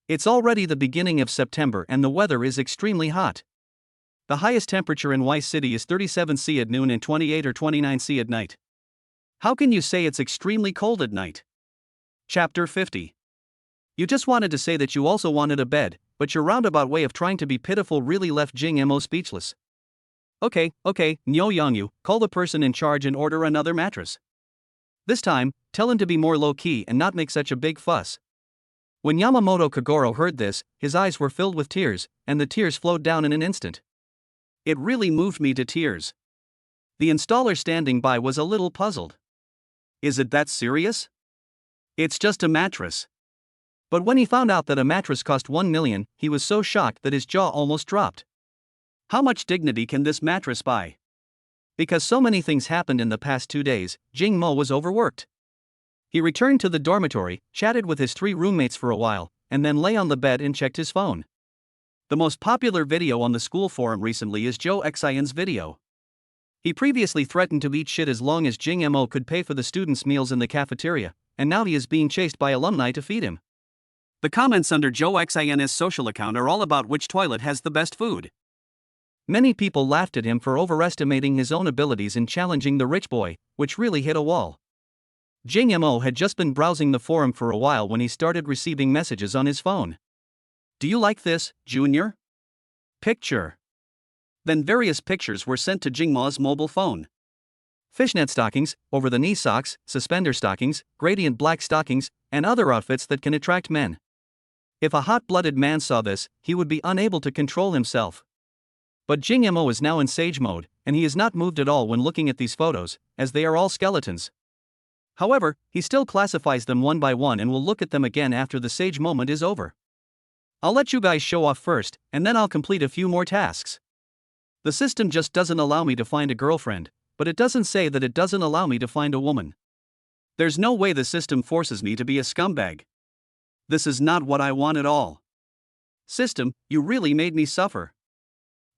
It's already the beginning of September and the weather is extremely hot. The highest temperature in Y City is 37 C at noon and 28 or 29 C at night. How can you say it's extremely cold at night? Chapter 50. You just wanted to say that you also wanted a bed, but your roundabout way of trying to be pitiful really left Jing Mo speechless. Okay, Niu Yanyu, call the person in charge and order another mattress. This time, tell him to be more low-key and not make such a big fuss. When Yamamoto Kagoro heard this, his eyes were filled with tears, and the tears flowed down in an instant. It really moved me to tears. The installer standing by was a little puzzled. Is it that serious? It's just a mattress. But when he found out that a mattress cost 1 million, he was so shocked that his jaw almost dropped. How much dignity can this mattress buy? Because so many things happened in the past 2 days, Jing Mo was overworked. He returned to the dormitory, chatted with his 3 roommates for a while, and then lay on the bed and checked his phone. The most popular video on the school forum recently is Joe Xian's video. He previously threatened to eat shit as long as Jing Mo could pay for the students' meals in the cafeteria, and now he is being chased by alumni to feed him. The comments under Joe Xian's social account are all about which toilet has the best food. Many people laughed at him for overestimating his own abilities in challenging the rich boy, which really hit a wall. Jing Mo had just been browsing the forum for a while when he started receiving messages on his phone. Do you like this, Junior? Picture. Then various pictures were sent to Jing Mo's mobile phone. Fishnet stockings, over-the-knee socks, suspender stockings, gradient black stockings, and other outfits that can attract men. If a hot-blooded man saw this, he would be unable to control himself. But Jing Mo is now in sage mode, and he is not moved at all when looking at these photos, as they are all skeletons. However, he still classifies them one by one and will look at them again after the sage moment is over. I'll let you guys show off first, and then I'll complete a few more tasks. The system just doesn't allow me to find a girlfriend, but it doesn't say that it doesn't allow me to find a woman. There's no way the system forces me to be a scumbag. This is not what I want at all. System, you really made me suffer.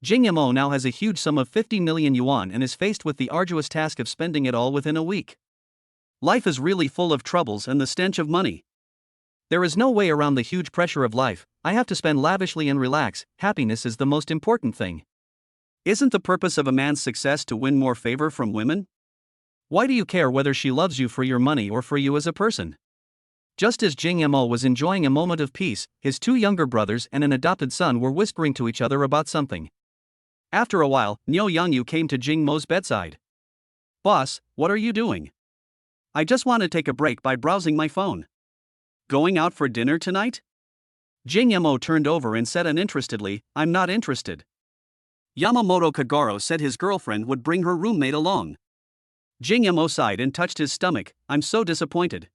Jing Mo now has a huge sum of 50 million yuan and is faced with the arduous task of spending it all within a week. Life is really full of troubles and the stench of money. There is no way around the huge pressure of life. I have to spend lavishly and relax. Happiness is the most important thing. Isn't the purpose of a man's success to win more favor from women? Why do you care whether she loves you for your money or for you as a person? Just as Jing Mo was enjoying a moment of peace, his 2 younger brothers and an adopted son were whispering to each other about something. After a while, Niu Yanyu came to Jing Mo's bedside. Boss, what are you doing? I just want to take a break by browsing my phone. Going out for dinner tonight? Jing Mo turned over and said uninterestedly, I'm not interested. Yamamoto Kagoro said his girlfriend would bring her roommate along. Jing Mo sighed and touched his stomach. I'm so disappointed.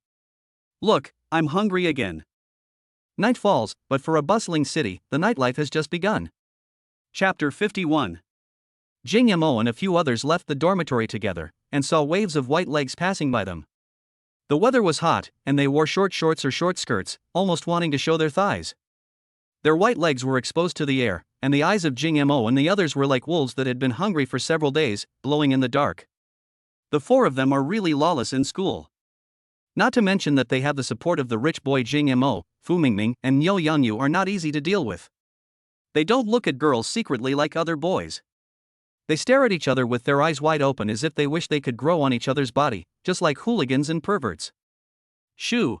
Look, I'm hungry again. Night falls, but for a bustling city, the nightlife has just begun. Chapter 51. Jing Yamo and a few others left the dormitory together, and saw waves of white legs passing by them. The weather was hot, and they wore short shorts or short skirts, almost wanting to show their thighs. Their white legs were exposed to the air, and the eyes of Jing Yamo and the others were like wolves that had been hungry for several days, glowing in the dark. The four of them are really lawless in school. Not to mention that they have the support of the rich boy Jing Yamo, Fu Mingming, and Niu Yangyu are not easy to deal with. They don't look at girls secretly like other boys. They stare at each other with their eyes wide open as if they wish they could grow on each other's body, just like hooligans and perverts. Shoo!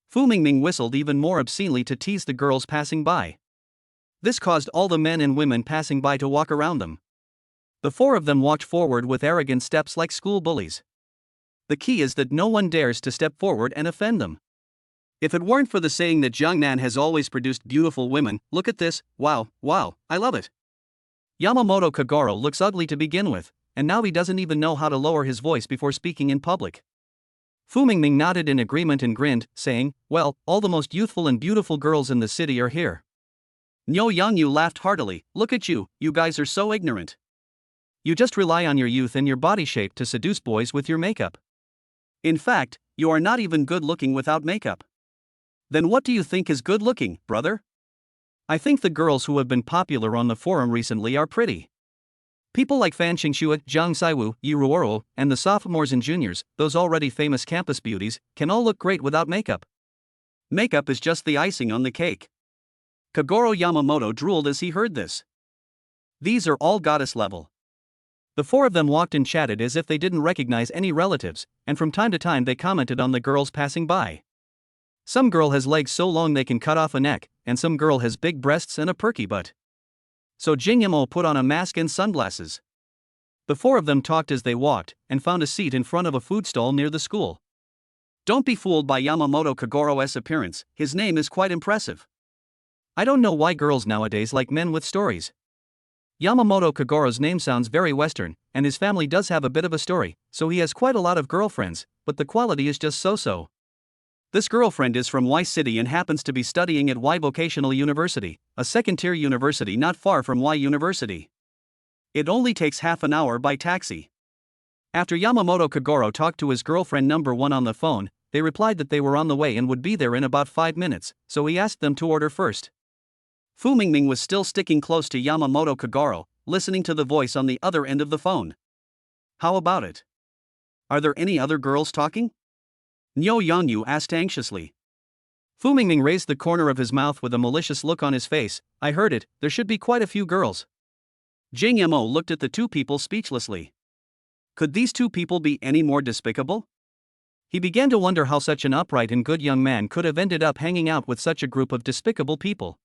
Fu Mingming whistled even more obscenely to tease the girls passing by. This caused all the men and women passing by to walk around them. The four of them walked forward with arrogant steps like school bullies. The key is that no one dares to step forward and offend them. If it weren't for the saying that Jiangnan has always produced beautiful women, look at this, wow, I love it. Yamamoto Kagoro looks ugly to begin with, and now he doesn't even know how to lower his voice before speaking in public. Fu Mingming nodded in agreement and grinned, saying, well, all the most youthful and beautiful girls in the city are here. Niu Yangyu laughed heartily, look at you guys are so ignorant. You just rely on your youth and your body shape to seduce boys with your makeup. In fact, you are not even good looking without makeup. Then what do you think is good looking, brother? I think the girls who have been popular on the forum recently are pretty. People like Fan Qingxue, Zhang Saiwu, Yi Ruoro, and the sophomores and juniors, those already famous campus beauties, can all look great without makeup. Makeup is just the icing on the cake. Kagoro Yamamoto drooled as he heard this. These are all goddess level. The four of them walked and chatted as if they didn't recognize any relatives, and from time to time they commented on the girls passing by. Some girl has legs so long they can cut off a neck, and some girl has big breasts and a perky butt. So Jing Yamo put on a mask and sunglasses. The four of them talked as they walked, and found a seat in front of a food stall near the school. Don't be fooled by Yamamoto Kagoro's appearance, his name is quite impressive. I don't know why girls nowadays like men with stories. Yamamoto Kagoro's name sounds very Western, and his family does have a bit of a story, so he has quite a lot of girlfriends, but the quality is just so-so. This girlfriend is from Y City and happens to be studying at Y Vocational University, a second-tier university not far from Y University. It only takes half an hour by taxi. After Yamamoto Kagoro talked to his girlfriend number 1 on the phone, they replied that they were on the way and would be there in about 5 minutes, so he asked them to order first. Fu Mingming was still sticking close to Yamamoto Kagoro, listening to the voice on the other end of the phone. How about it? Are there any other girls talking? Niu Yangyu asked anxiously. Fu Mingming raised the corner of his mouth with a malicious look on his face. I heard it, there should be quite a few girls. Jing Yamo looked at the two people speechlessly. Could these two people be any more despicable? He began to wonder how such an upright and good young man could have ended up hanging out with such a group of despicable people.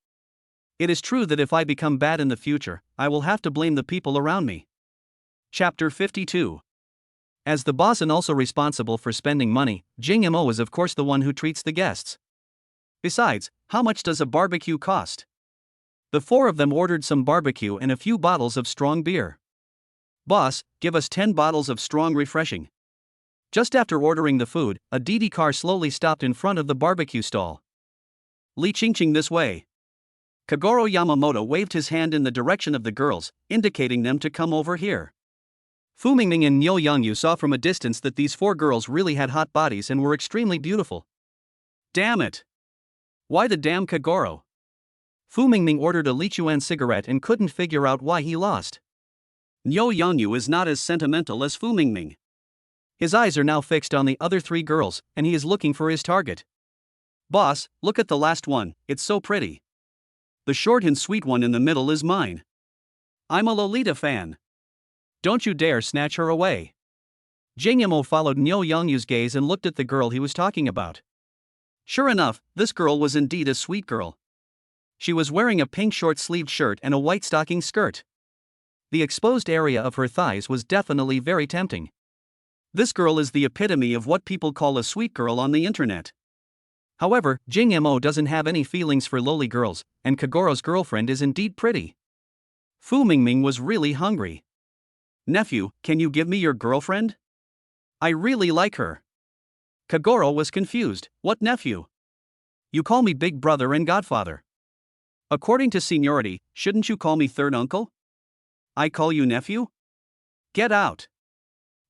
It is true that if I become bad in the future, I will have to blame the people around me. Chapter 52. As the boss and also responsible for spending money, Jing Yamo is of course the one who treats the guests. Besides, how much does a barbecue cost? The four of them ordered some barbecue and a few bottles of strong beer. Boss, give us 10 bottles of strong refreshing. Just after ordering the food, a DD car slowly stopped in front of the barbecue stall. Li Qingqing this way. Kagoro Yamamoto waved his hand in the direction of the girls, indicating them to come over here. Fu Mingming and Niu Yangyu saw from a distance that these four girls really had hot bodies and were extremely beautiful. Damn it! Why the damn Kagoro? Fu Mingming ordered a Lichuan cigarette and couldn't figure out why he lost. Niu Yangyu is not as sentimental as Fu Mingming. His eyes are now fixed on the other three girls, and he is looking for his target. Boss, look at the last one, it's so pretty. The short and sweet one in the middle is mine. I'm a Lolita fan. Don't you dare snatch her away. Jing Yamo followed Niu Yangyu's gaze and looked at the girl he was talking about. Sure enough, this girl was indeed a sweet girl. She was wearing a pink short-sleeved shirt and a white stocking skirt. The exposed area of her thighs was definitely very tempting. This girl is the epitome of what people call a sweet girl on the internet. However, Jing Yamo doesn't have any feelings for lowly girls, and Kagoro's girlfriend is indeed pretty. Fu Mingming was really hungry. Nephew, can you give me your girlfriend? I really like her. Kagoro was confused. What nephew? You call me big brother and godfather. According to seniority, shouldn't you call me third uncle? I call you nephew? Get out.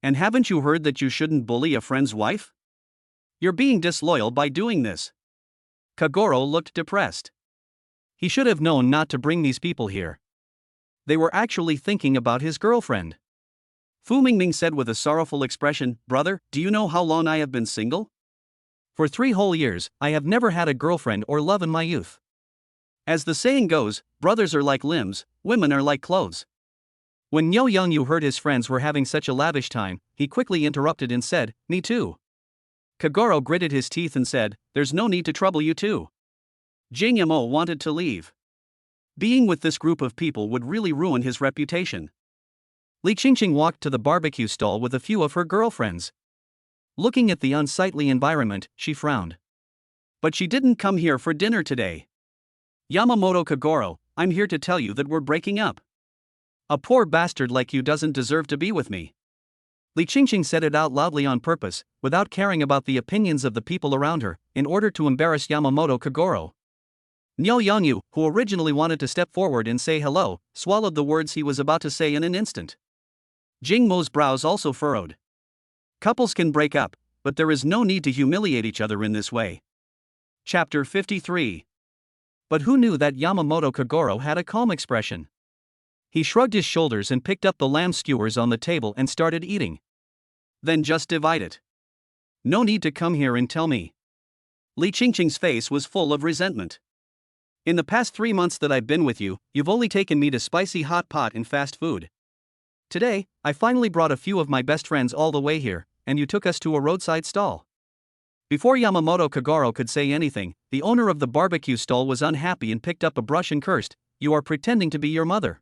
And haven't you heard that you shouldn't bully a friend's wife? You're being disloyal by doing this. Kagoro looked depressed. He should have known not to bring these people here. They were actually thinking about his girlfriend. Fu Mingming said with a sorrowful expression, "Brother, do you know how long I have been single? For 3 whole years, I have never had a girlfriend or love in my youth. As the saying goes, brothers are like limbs, women are like clothes." When Nyo Youngyu heard his friends were having such a lavish time, he quickly interrupted and said, "Me too." Kagoro gritted his teeth and said, "There's no need to trouble you too." Jing Yamo wanted to leave. Being with this group of people would really ruin his reputation. Li Qingqing walked to the barbecue stall with a few of her girlfriends. Looking at the unsightly environment, she frowned. But she didn't come here for dinner today. "Yamamoto Kagoro, I'm here to tell you that we're breaking up. A poor bastard like you doesn't deserve to be with me." Li Qingqing said it out loudly on purpose, without caring about the opinions of the people around her, in order to embarrass Yamamoto Kagoro. Nyo Youngyu, who originally wanted to step forward and say hello, swallowed the words he was about to say in an instant. Jing Mo's brows also furrowed. Couples can break up, but there is no need to humiliate each other in this way. Chapter 53. But who knew that Yamamoto Kagoro had a calm expression? He shrugged his shoulders and picked up the lamb skewers on the table and started eating. "Then just divide it. No need to come here and tell me." Li Qingqing's face was full of resentment. "In the past 3 months that I've been with you, you've only taken me to spicy hot pot and fast food. Today, I finally brought a few of my best friends all the way here, and you took us to a roadside stall." Before Yamamoto Kagoro could say anything, the owner of the barbecue stall was unhappy and picked up a brush and cursed, "You are pretending to be your mother.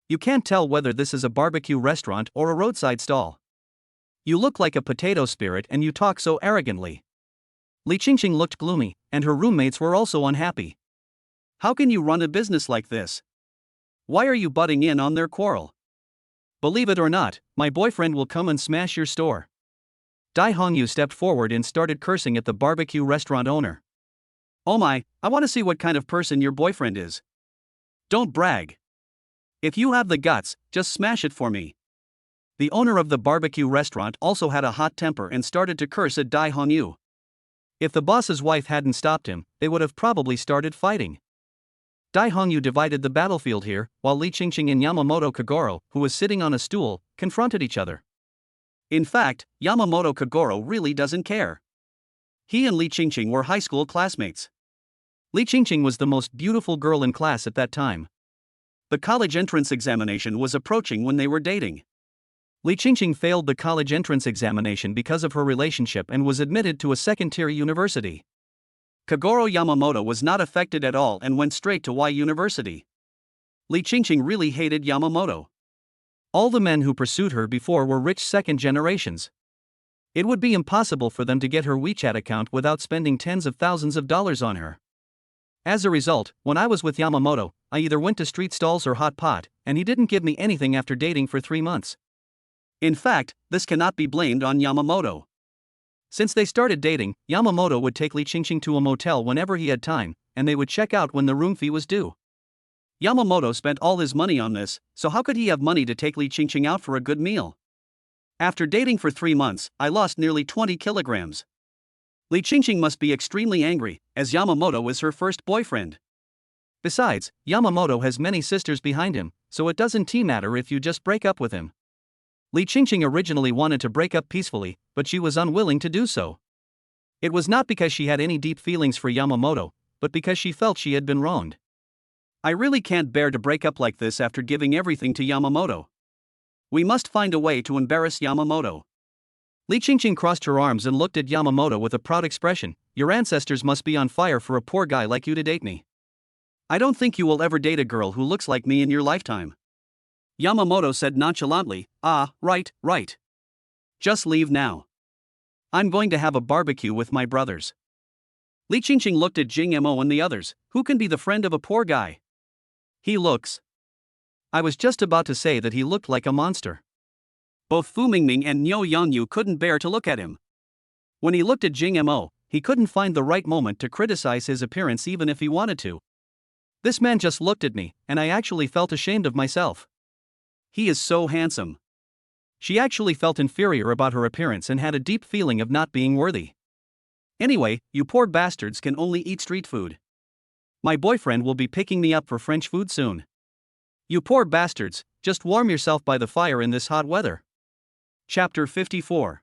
You can't tell whether this is a barbecue restaurant or a roadside stall. You look like a potato spirit and you talk so arrogantly." Li Qingqing looked gloomy, and her roommates were also unhappy. "How can you run a business like this? Why are you butting in on their quarrel? Believe it or not, my boyfriend will come and smash your store." Dai Hongyu stepped forward and started cursing at the barbecue restaurant owner. "Oh my, I want to see what kind of person your boyfriend is. Don't brag. If you have the guts, just smash it for me." The owner of the barbecue restaurant also had a hot temper and started to curse at Dai Hongyu. If the boss's wife hadn't stopped him, they would have probably started fighting. Dai Hongyu divided the battlefield here, while Li Qingqing and Yamamoto Kagoro, who was sitting on a stool, confronted each other. In fact, Yamamoto Kagoro really doesn't care. He and Li Qingqing were high school classmates. Li Qingqing was the most beautiful girl in class at that time. The college entrance examination was approaching when they were dating. Li Qingqing failed the college entrance examination because of her relationship and was admitted to a second-tier university. Kagoro Yamamoto was not affected at all and went straight to Y University. Li Qingqing really hated Yamamoto. All the men who pursued her before were rich second generations. It would be impossible for them to get her WeChat account without spending tens of thousands of dollars on her. As a result, when I was with Yamamoto, I either went to street stalls or hot pot, and he didn't give me anything after dating for 3 months. In fact, this cannot be blamed on Yamamoto. Since they started dating, Yamamoto would take Li Qingqing to a motel whenever he had time, and they would check out when the room fee was due. Yamamoto spent all his money on this, so how could he have money to take Li Qingqing out for a good meal? After dating for 3 months, I lost nearly 20 kilograms. Li Qingqing must be extremely angry, as Yamamoto is her first boyfriend. Besides, Yamamoto has many sisters behind him, so it doesn't matter if you just break up with him. Li Qingqing originally wanted to break up peacefully, but she was unwilling to do so. It was not because she had any deep feelings for Yamamoto, but because she felt she had been wronged. "I really can't bear to break up like this after giving everything to Yamamoto. We must find a way to embarrass Yamamoto." Li Qingqing crossed her arms and looked at Yamamoto with a proud expression. "Your ancestors must be on fire for a poor guy like you to date me. I don't think you will ever date a girl who looks like me in your lifetime." Yamamoto said nonchalantly, "Ah, right. Just leave now. I'm going to have a barbecue with my brothers." Li Qingqing looked at Jing Mo and the others. Who can be the friend of a poor guy? He looks. I was just about to say that he looked like a monster. Both Fu Mingming and Nyo Youngyu couldn't bear to look at him. When he looked at Jing Mo, he couldn't find the right moment to criticize his appearance even if he wanted to. This man just looked at me, and I actually felt ashamed of myself. He is so handsome. She actually felt inferior about her appearance and had a deep feeling of not being worthy. Anyway, you poor bastards can only eat street food. My boyfriend will be picking me up for French food soon. You poor bastards, just warm yourself by the fire in this hot weather. Chapter 54.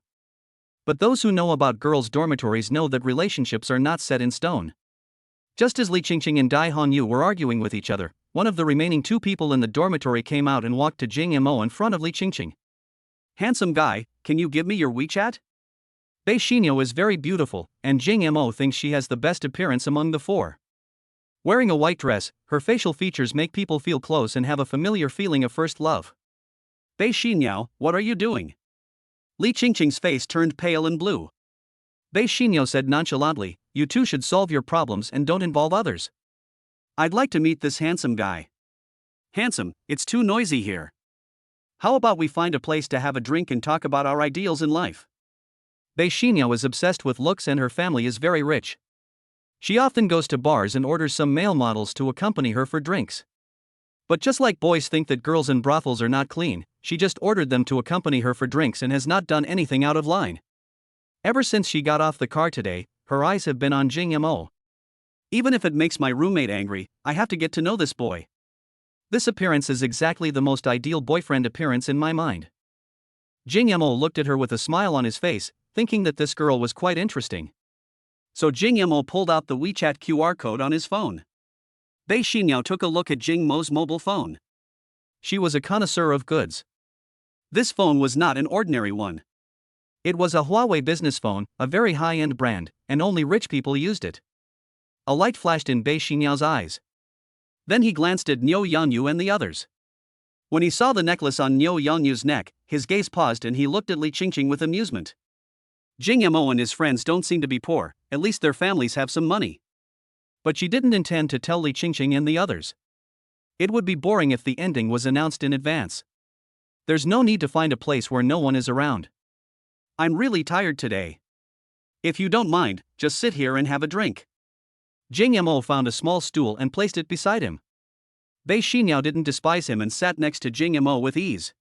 But those who know about girls' dormitories know that relationships are not set in stone. Just as Li Qingqing and Dai Hongyu were arguing with each other, one of the remaining two people in the dormitory came out and walked to Jing Mo in front of Li Qingqing. Handsome guy, can you give me your WeChat? Bei Xinyo is very beautiful, and Jing Mo thinks she has the best appearance among the four. Wearing a white dress, her facial features make people feel close and have a familiar feeling of first love. Bei Xinyo, what are you doing? Li Qingqing's face turned pale and blue. Bei Xinyo said nonchalantly, you two should solve your problems and don't involve others. I'd like to meet this handsome guy. Handsome, it's too noisy here. How about we find a place to have a drink and talk about our ideals in life? Bei Xinyo is obsessed with looks and her family is very rich. She often goes to bars and orders some male models to accompany her for drinks. But just like boys think that girls in brothels are not clean, she just ordered them to accompany her for drinks and has not done anything out of line. Ever since she got off the car today, her eyes have been on Jing Mo. Even if it makes my roommate angry, I have to get to know this boy. This appearance is exactly the most ideal boyfriend appearance in my mind. Jing Mo looked at her with a smile on his face, thinking that this girl was quite interesting. So Jing Mo pulled out the WeChat QR code on his phone. Bei Xinyo took a look at Jing Mo's mobile phone. She was a connoisseur of goods. This phone was not an ordinary one. It was a Huawei business phone, a very high-end brand, and only rich people used it. A light flashed in Bei Xinyo's eyes. Then he glanced at Niu Yangyu and the others. When he saw the necklace on Niu Yangyu's neck, his gaze paused and he looked at Li Qingqing with amusement. Jing Mo and his friends don't seem to be poor, at least their families have some money. But she didn't intend to tell Li Qingqing and the others. It would be boring if the ending was announced in advance. There's no need to find a place where no one is around. I'm really tired today. If you don't mind, just sit here and have a drink. Jing Mo found a small stool and placed it beside him. Bei Xinyo didn't despise him and sat next to Jing Mo with ease.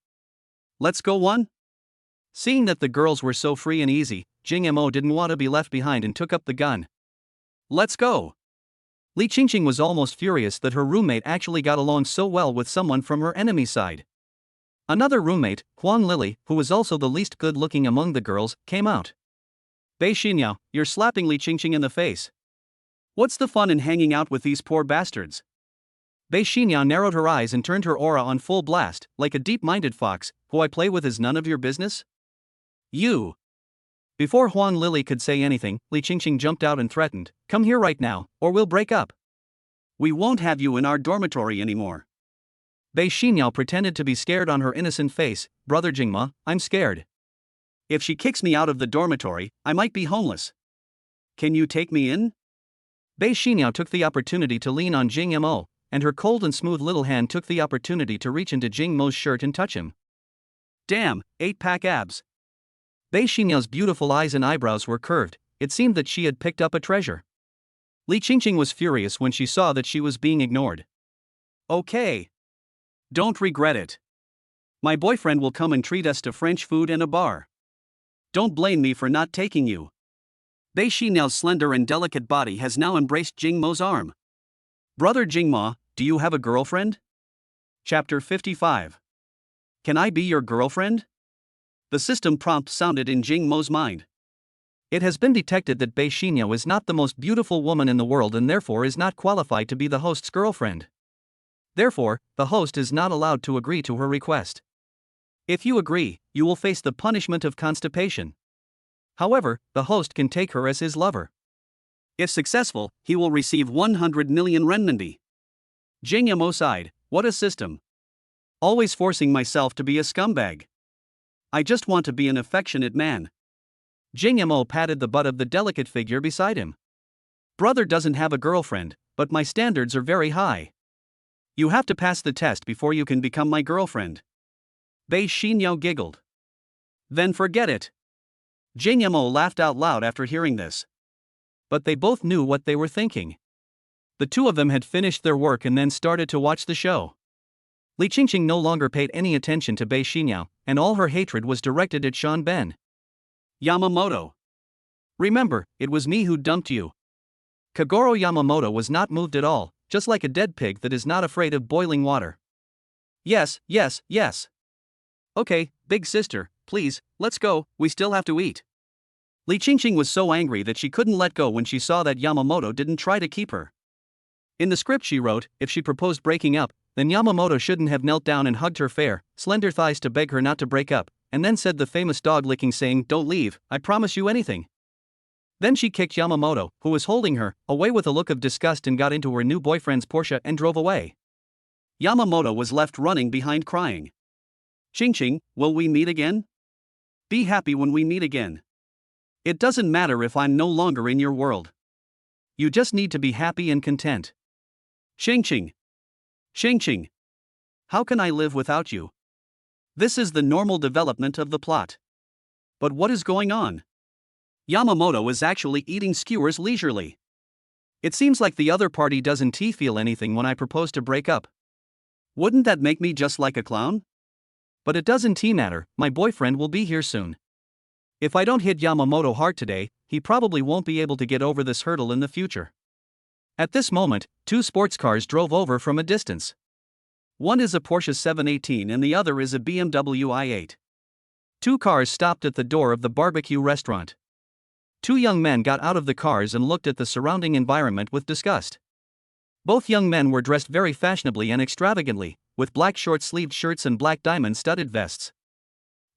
Let's go one? Seeing that the girls were so free and easy, Jing Mo didn't want to be left behind and took up the gun. Let's go. Li Qingqing was almost furious that her roommate actually got along so well with someone from her enemy side. Another roommate, Huang Lily, who was also the least good-looking among the girls, came out. Bei Xinyo, you're slapping Li Qingqing in the face. What's the fun in hanging out with these poor bastards? Bei Xinyo narrowed her eyes and turned her aura on full blast, like a deep-minded fox. Who I play with is none of your business? You. Before Huang Lily could say anything, Li Qingqing jumped out and threatened, come here right now, or we'll break up. We won't have you in our dormitory anymore. Bei Xinyo pretended to be scared on her innocent face. Brother Jingma, I'm scared. If she kicks me out of the dormitory, I might be homeless. Can you take me in? Bei Xinyo took the opportunity to lean on Jing Mo, and her cold and smooth little hand took the opportunity to reach into Jing Mo's shirt and touch him. Damn, 8-pack abs. Bei Xinyo's beautiful eyes and eyebrows were curved. It seemed that she had picked up a treasure. Li Qingqing was furious when she saw that she was being ignored. Okay. Don't regret it. My boyfriend will come and treat us to French food and a bar. Don't blame me for not taking you. Bei Xinyo's slender and delicate body has now embraced Jing Mo's arm. Brother Jingma, do you have a girlfriend? Chapter 55. Can I be your girlfriend? The system prompt sounded in Jing Mo's mind. It has been detected that Bei Xinyo is not the most beautiful woman in the world and therefore is not qualified to be the host's girlfriend. Therefore, the host is not allowed to agree to her request. If you agree, you will face the punishment of constipation. However, the host can take her as his lover. If successful, he will receive 100 million renminbi. Jing Mo sighed, what a system. Always forcing myself to be a scumbag. I just want to be an affectionate man. Jing Mo patted the butt of the delicate figure beside him. Brother doesn't have a girlfriend, but my standards are very high. You have to pass the test before you can become my girlfriend. Bei Xinyo giggled. Then forget it. Jing Mo laughed out loud after hearing this. But they both knew what they were thinking. The two of them had finished their work and then started to watch the show. Li Qingqing no longer paid any attention to Bei Xinyao, and all her hatred was directed at Shan Ben. Yamamoto. Remember, it was me who dumped you. Kagoro Yamamoto was not moved at all, just like a dead pig that is not afraid of boiling water. Yes, yes, yes. Okay, big sister, please, let's go, we still have to eat. Li Qingqing was so angry that she couldn't let go when she saw that Yamamoto didn't try to keep her. In the script she wrote, if she proposed breaking up, then Yamamoto shouldn't have knelt down and hugged her fair, slender thighs to beg her not to break up, and then said the famous dog-licking saying, "Don't leave, I promise you anything." Then she kicked Yamamoto, who was holding her, away with a look of disgust and got into her new boyfriend's Porsche and drove away. Yamamoto was left running behind crying. Qingqing, will we meet again? Be happy when we meet again. It doesn't matter if I'm no longer in your world. You just need to be happy and content. Qingqing. Qingqing. How can I live without you? This is the normal development of the plot. But what is going on? Yamamoto is actually eating skewers leisurely. It seems like the other party doesn't feel anything when I propose to break up. Wouldn't that make me just like a clown? But it doesn't matter, my boyfriend will be here soon. If I don't hit Yamamoto hard today, he probably won't be able to get over this hurdle in the future. At this moment, two sports cars drove over from a distance. One is a Porsche 718 and the other is a BMW i8. Two cars stopped at the door of the barbecue restaurant. Two young men got out of the cars and looked at the surrounding environment with disgust. Both young men were dressed very fashionably and extravagantly, with black short-sleeved shirts and black diamond-studded vests.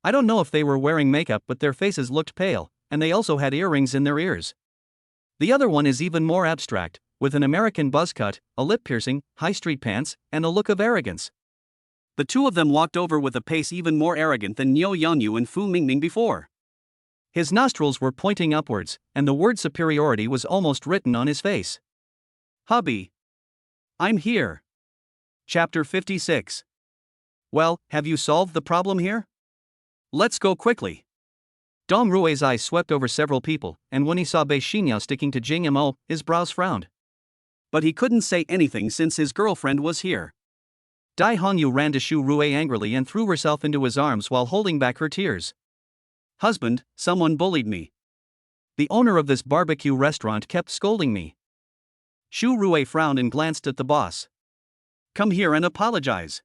I don't know if they were wearing makeup, but their faces looked pale, and they also had earrings in their ears. The other one is even more abstract, with an American buzz cut, a lip piercing, high street pants, and a look of arrogance. The two of them walked over with a pace even more arrogant than Niu Yanyu and Fu Mingming before. His nostrils were pointing upwards, and the word superiority was almost written on his face. Hubby. I'm here. Chapter 56. Well, have you solved the problem here? Let's go quickly. Dong Rui's eyes swept over several people, and when he saw Bei Xinyao sticking to Jing Mo, his brows frowned. But he couldn't say anything since his girlfriend was here. Dai Hongyu ran to Shu Rui angrily and threw herself into his arms while holding back her tears. Husband, someone bullied me. The owner of this barbecue restaurant kept scolding me. Shu Rui frowned and glanced at the boss. Come here and apologize.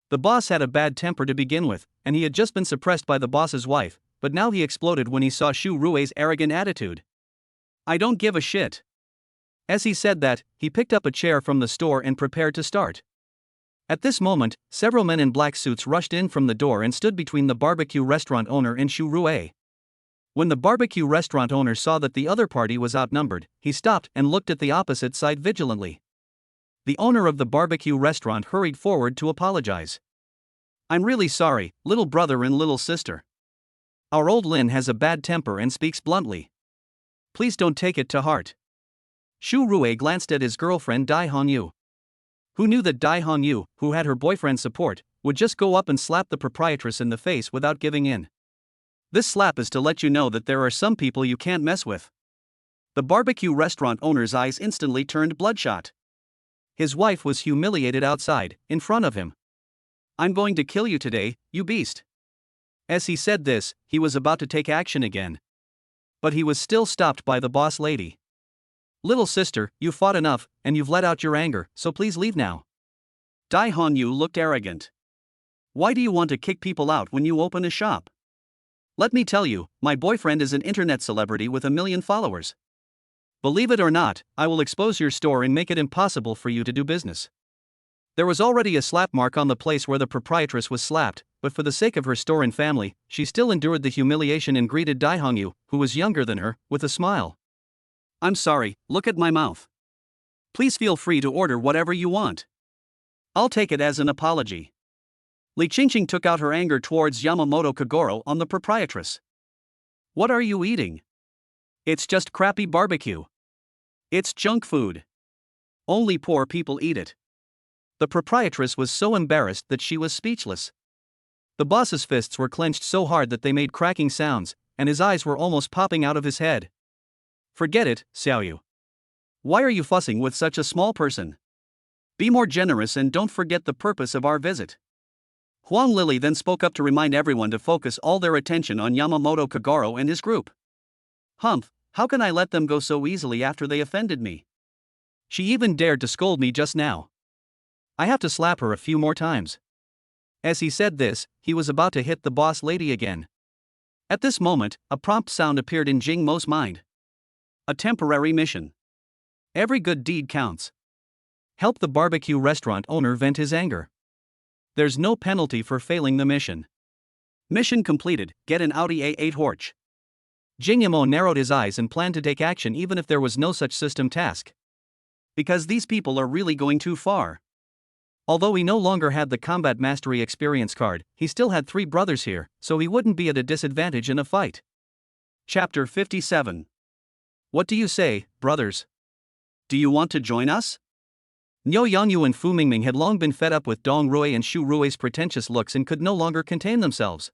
The boss had a bad temper to begin with, and he had just been suppressed by the boss's wife, but now he exploded when he saw Shu Rui's arrogant attitude. I don't give a shit. As he said that, he picked up a chair from the store and prepared to start. At this moment, several men in black suits rushed in from the door and stood between the barbecue restaurant owner and Shu Rui. When the barbecue restaurant owner saw that the other party was outnumbered, he stopped and looked at the opposite side vigilantly. The owner of the barbecue restaurant hurried forward to apologize. I'm really sorry, little brother and little sister. Our old Lin has a bad temper and speaks bluntly. Please don't take it to heart. Shu Rui glanced at his girlfriend Dai Hongyu. Who knew that Dai Hongyu, who had her boyfriend's support, would just go up and slap the proprietress in the face without giving in? This slap is to let you know that there are some people you can't mess with. The barbecue restaurant owner's eyes instantly turned bloodshot. His wife was humiliated outside, in front of him. I'm going to kill you today, you beast. As he said this, he was about to take action again. But he was still stopped by the boss lady. Little sister, you fought enough, and you've let out your anger, so please leave now. Dai Hongyu looked arrogant. Why do you want to kick people out when you open a shop? Let me tell you, my boyfriend is an internet celebrity with 1 million followers. Believe it or not, I will expose your store and make it impossible for you to do business. There was already a slap mark on the place where the proprietress was slapped, but for the sake of her store and family, she still endured the humiliation and greeted Dai Hongyu, who was younger than her, with a smile. I'm sorry, look at my mouth. Please feel free to order whatever you want. I'll take it as an apology. Li Qingqing took out her anger towards Yamamoto Kagoro on the proprietress. What are you eating? It's just crappy barbecue. It's junk food. Only poor people eat it. The proprietress was so embarrassed that she was speechless. The boss's fists were clenched so hard that they made cracking sounds, and his eyes were almost popping out of his head. Forget it, Xiaoyu. Why are you fussing with such a small person? Be more generous and don't forget the purpose of our visit. Huang Lili then spoke up to remind everyone to focus all their attention on Yamamoto Kagoro and his group. Humph, how can I let them go so easily after they offended me? She even dared to scold me just now. I have to slap her a few more times. As he said this, he was about to hit the boss lady again. At this moment, a prompt sound appeared in Jing Mo's mind. A temporary mission. Every good deed counts. Help the barbecue restaurant owner vent his anger. There's no penalty for failing the mission. Mission completed, get an Audi A8 Horch. Jing Mo narrowed his eyes and planned to take action even if there was no such system task. Because these people are really going too far. Although he no longer had the combat mastery experience card, he still had 3 brothers here, so he wouldn't be at a disadvantage in a fight. Chapter 57. What do you say, brothers? Do you want to join us? Niu Yanyu and Fu Mingming had long been fed up with Dong Rui and Shu Rui's pretentious looks and could no longer contain themselves.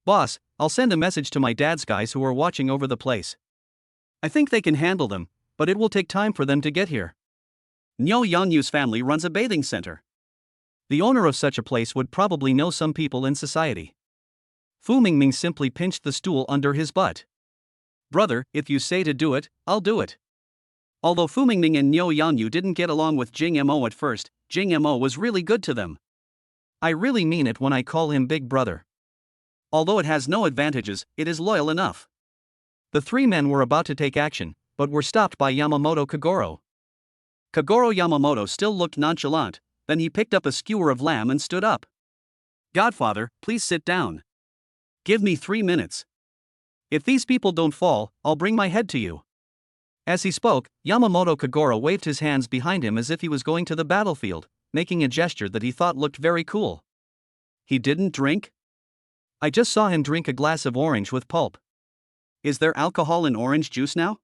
Boss, I'll send a message to my dad's guys who are watching over the place. I think they can handle them, but it will take time for them to get here. Niu Yanyu's family runs a bathing center. The owner of such a place would probably know some people in society. Fu Mingming simply pinched the stool under his butt. Brother, if you say to do it, I'll do it. Although Fu Mingming and Niu Yanyu didn't get along with Jing Mo at first, Jing Mo was really good to them. I really mean it when I call him big brother. Although it has no advantages, it is loyal enough. The 3 men were about to take action, but were stopped by Yamamoto Kagoro. Kagoro Yamamoto still looked nonchalant, then he picked up a skewer of lamb and stood up. Godfather, please sit down. Give me 3 minutes. If these people don't fall, I'll bring my head to you. As he spoke, Yamamoto Kagoro waved his hands behind him as if he was going to the battlefield, making a gesture that he thought looked very cool. He didn't drink? I just saw him drink a glass of orange with pulp. Is there alcohol in orange juice now?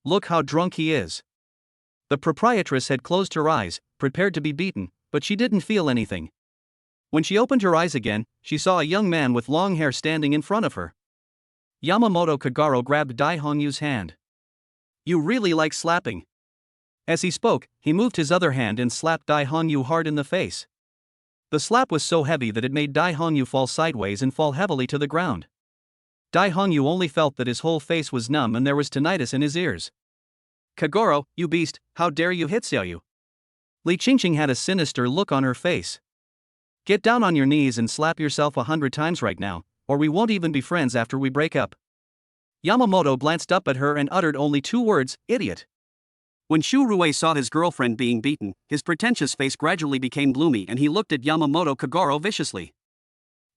Look how drunk he is. The proprietress had closed her eyes, prepared to be beaten, but she didn't feel anything. When she opened her eyes again, she saw a young man with long hair standing in front of her. Yamamoto Kagoro grabbed Dai Hongyu's hand. You really like slapping. As he spoke, he moved his other hand and slapped Dai Hongyu hard in the face. The slap was so heavy that it made Dai Hongyu fall sideways and fall heavily to the ground. Dai Hongyu only felt that his whole face was numb and there was tinnitus in his ears. Kagoro, you beast, how dare you hit Xiaoyu? Li Qingqing had a sinister look on her face. Get down on your knees and slap yourself 100 times right now, or we won't even be friends after we break up. Yamamoto glanced up at her and uttered only 2 words, idiot. When Shu Rui saw his girlfriend being beaten, his pretentious face gradually became gloomy and he looked at Yamamoto Kagoro viciously.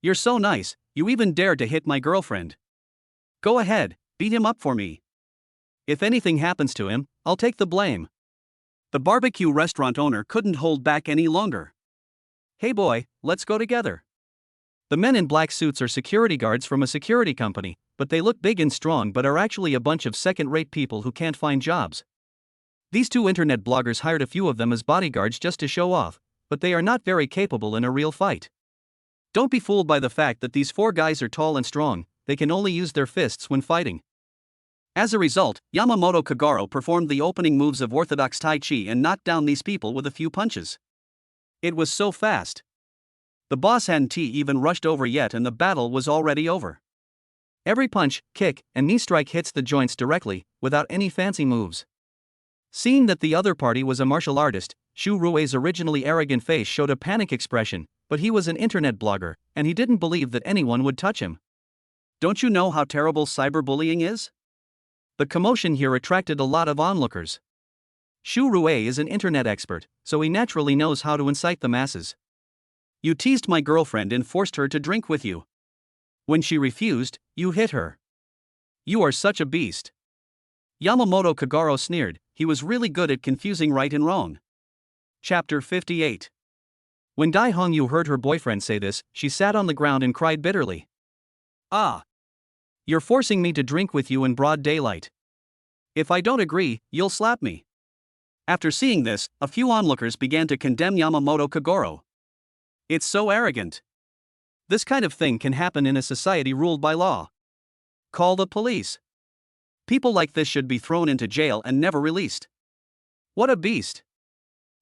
You're so nice, you even dared to hit my girlfriend. Go ahead, beat him up for me. If anything happens to him, I'll take the blame. The barbecue restaurant owner couldn't hold back any longer. Hey boy, let's go together. The men in black suits are security guards from a security company, but they look big and strong but are actually a bunch of second-rate people who can't find jobs. These 2 internet bloggers hired a few of them as bodyguards just to show off, but they are not very capable in a real fight. Don't be fooled by the fact that these 4 guys are tall and strong, they can only use their fists when fighting. As a result, Yamamoto Kagoro performed the opening moves of orthodox Tai Chi and knocked down these people with a few punches. It was so fast. The boss hadn't even rushed over yet and the battle was already over. Every punch, kick, and knee strike hits the joints directly, without any fancy moves. Seeing that the other party was a martial artist, Shu Rui's originally arrogant face showed a panic expression, but he was an internet blogger, and he didn't believe that anyone would touch him. Don't you know how terrible cyberbullying is? The commotion here attracted a lot of onlookers. Shu Rui is an internet expert, so he naturally knows how to incite the masses. You teased my girlfriend and forced her to drink with you. When she refused, you hit her. You are such a beast. Yamamoto Kagoro sneered, he was really good at confusing right and wrong. Chapter 58. When Dai Hongyu heard her boyfriend say this, she sat on the ground and cried bitterly. Ah! You're forcing me to drink with you in broad daylight. If I don't agree, you'll slap me. After seeing this, a few onlookers began to condemn Yamamoto Kagoro. It's so arrogant. This kind of thing can happen in a society ruled by law. Call the police. People like this should be thrown into jail and never released. What a beast.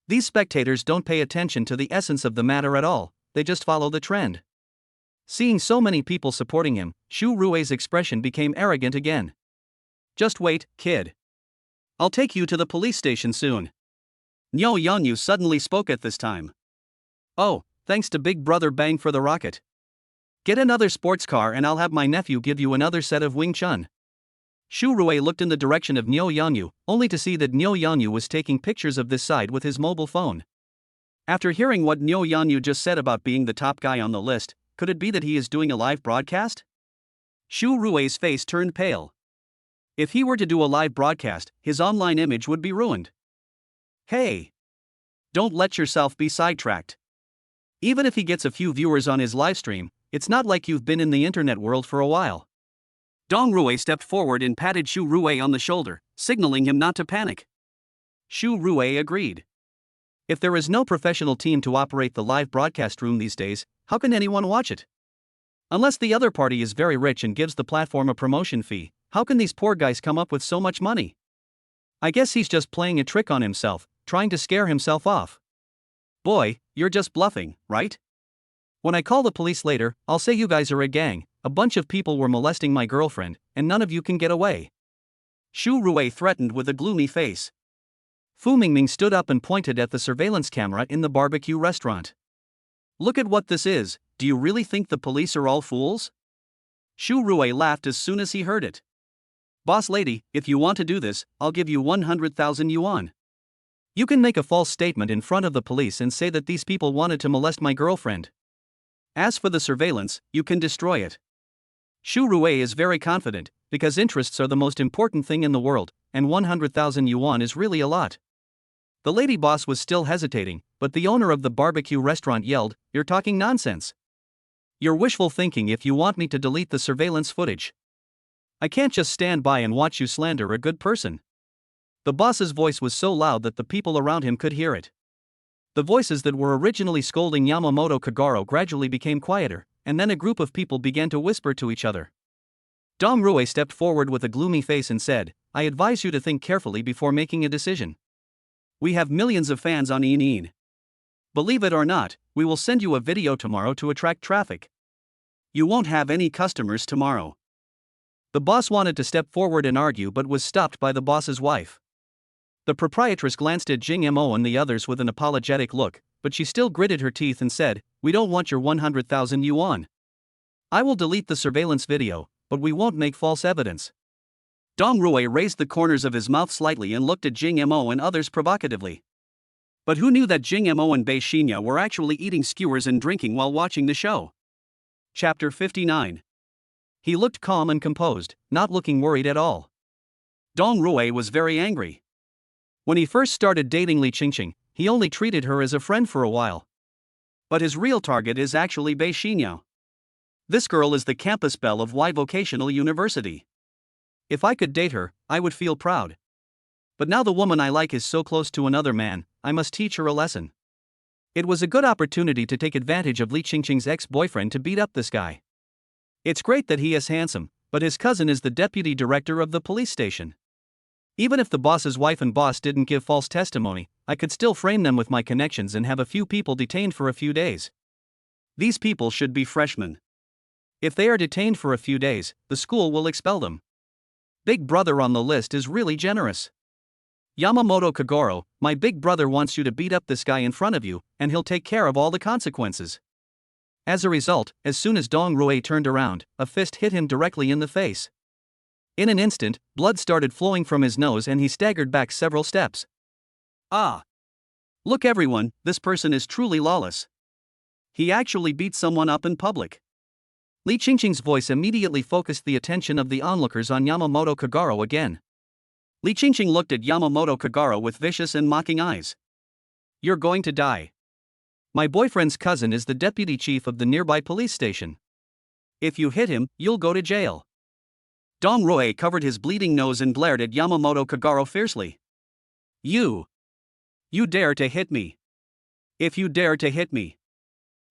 These spectators don't pay attention to the essence of the matter at all, they just follow the trend. Seeing so many people supporting him, Shu Rui's expression became arrogant again. Just wait, kid. I'll take you to the police station soon. Niu Yanyu suddenly spoke at this time. Oh, thanks to Big Brother Bang for the rocket. Get another sports car and I'll have my nephew give you another set of Wing Chun. Shu Rui looked in the direction of Niu Yanyu, only to see that Niu Yanyu was taking pictures of this side with his mobile phone. After hearing what Niu Yanyu just said about being the top guy on the list, could it be that he is doing a live broadcast? Shu Rui's face turned pale. If he were to do a live broadcast, his online image would be ruined. Hey! Don't let yourself be sidetracked. Even if he gets a few viewers on his livestream, it's not like you've been in the internet world for a while. Dong Rui stepped forward and patted Shu Rui on the shoulder, signaling him not to panic. Shu Rui agreed. If there is no professional team to operate the live broadcast room these days, how can anyone watch it? Unless the other party is very rich and gives the platform a promotion fee, how can these poor guys come up with so much money? I guess he's just playing a trick on himself, trying to scare himself off. Boy, you're just bluffing, right? When I call the police later, I'll say you guys are a gang, a bunch of people were molesting my girlfriend, and none of you can get away. Shu Rui threatened with a gloomy face. Fu Mingming stood up and pointed at the surveillance camera in the barbecue restaurant. Look at what this is, do you really think the police are all fools? Shu Rui laughed as soon as he heard it. Boss lady, if you want to do this, I'll give you 100,000 yuan. You can make a false statement in front of the police and say that these people wanted to molest my girlfriend. As for the surveillance, you can destroy it. Shu Rui is very confident, because interests are the most important thing in the world, and 100,000 yuan is really a lot. The lady boss was still hesitating, but the owner of the barbecue restaurant yelled, "You're talking nonsense. You're wishful thinking if you want me to delete the surveillance footage. I can't just stand by and watch you slander a good person." The boss's voice was so loud that the people around him could hear it. The voices that were originally scolding Yamamoto Kagaro gradually became quieter, and then a group of people began to whisper to each other. Dong Rui stepped forward with a gloomy face and said, "I advise you to think carefully before making a decision. We have millions of fans on Yin. Believe it or not, we will send you a video tomorrow to attract traffic. You won't have any customers tomorrow." The boss wanted to step forward and argue but was stopped by the boss's wife. The proprietress glanced at Jing Mo and the others with an apologetic look, but she still gritted her teeth and said, "We don't want your 100,000 yuan. I will delete the surveillance video, but we won't make false evidence." Dong Rui raised the corners of his mouth slightly and looked at Jing Mo and others provocatively. But who knew that Jing Mo and Bei Shinya were actually eating skewers and drinking while watching the show? Chapter 59. He looked calm and composed, not looking worried at all. Dong Rui was very angry. When he first started dating Li Qingqing, he only treated her as a friend for a while. But his real target is actually Bei Shinya. This girl is the campus belle of Y Vocational University. If I could date her, I would feel proud. But now the woman I like is so close to another man, I must teach her a lesson. It was a good opportunity to take advantage of Li Qingqing's ex-boyfriend to beat up this guy. It's great that he is handsome, but his cousin is the deputy director of the police station. Even if the boss's wife and boss didn't give false testimony, I could still frame them with my connections and have a few people detained for a few days. These people should be freshmen. If they are detained for a few days, the school will expel them. Big brother on the list is really generous. Yamamoto Kagoro, my big brother wants you to beat up this guy in front of you, and he'll take care of all the consequences. As a result, as soon as Dong Rui turned around, a fist hit him directly in the face. In an instant, blood started flowing from his nose and he staggered back several steps. Ah! Look everyone, this person is truly lawless. He actually beat someone up in public. Li Qingqing's voice immediately focused the attention of the onlookers on Yamamoto Kagaro again. Li Qingqing looked at Yamamoto Kagaro with vicious and mocking eyes. "You're going to die. My boyfriend's cousin is the deputy chief of the nearby police station. If you hit him, you'll go to jail." Dong Rui covered his bleeding nose and glared at Yamamoto Kagaro fiercely. You dare to hit me. If you dare to hit me,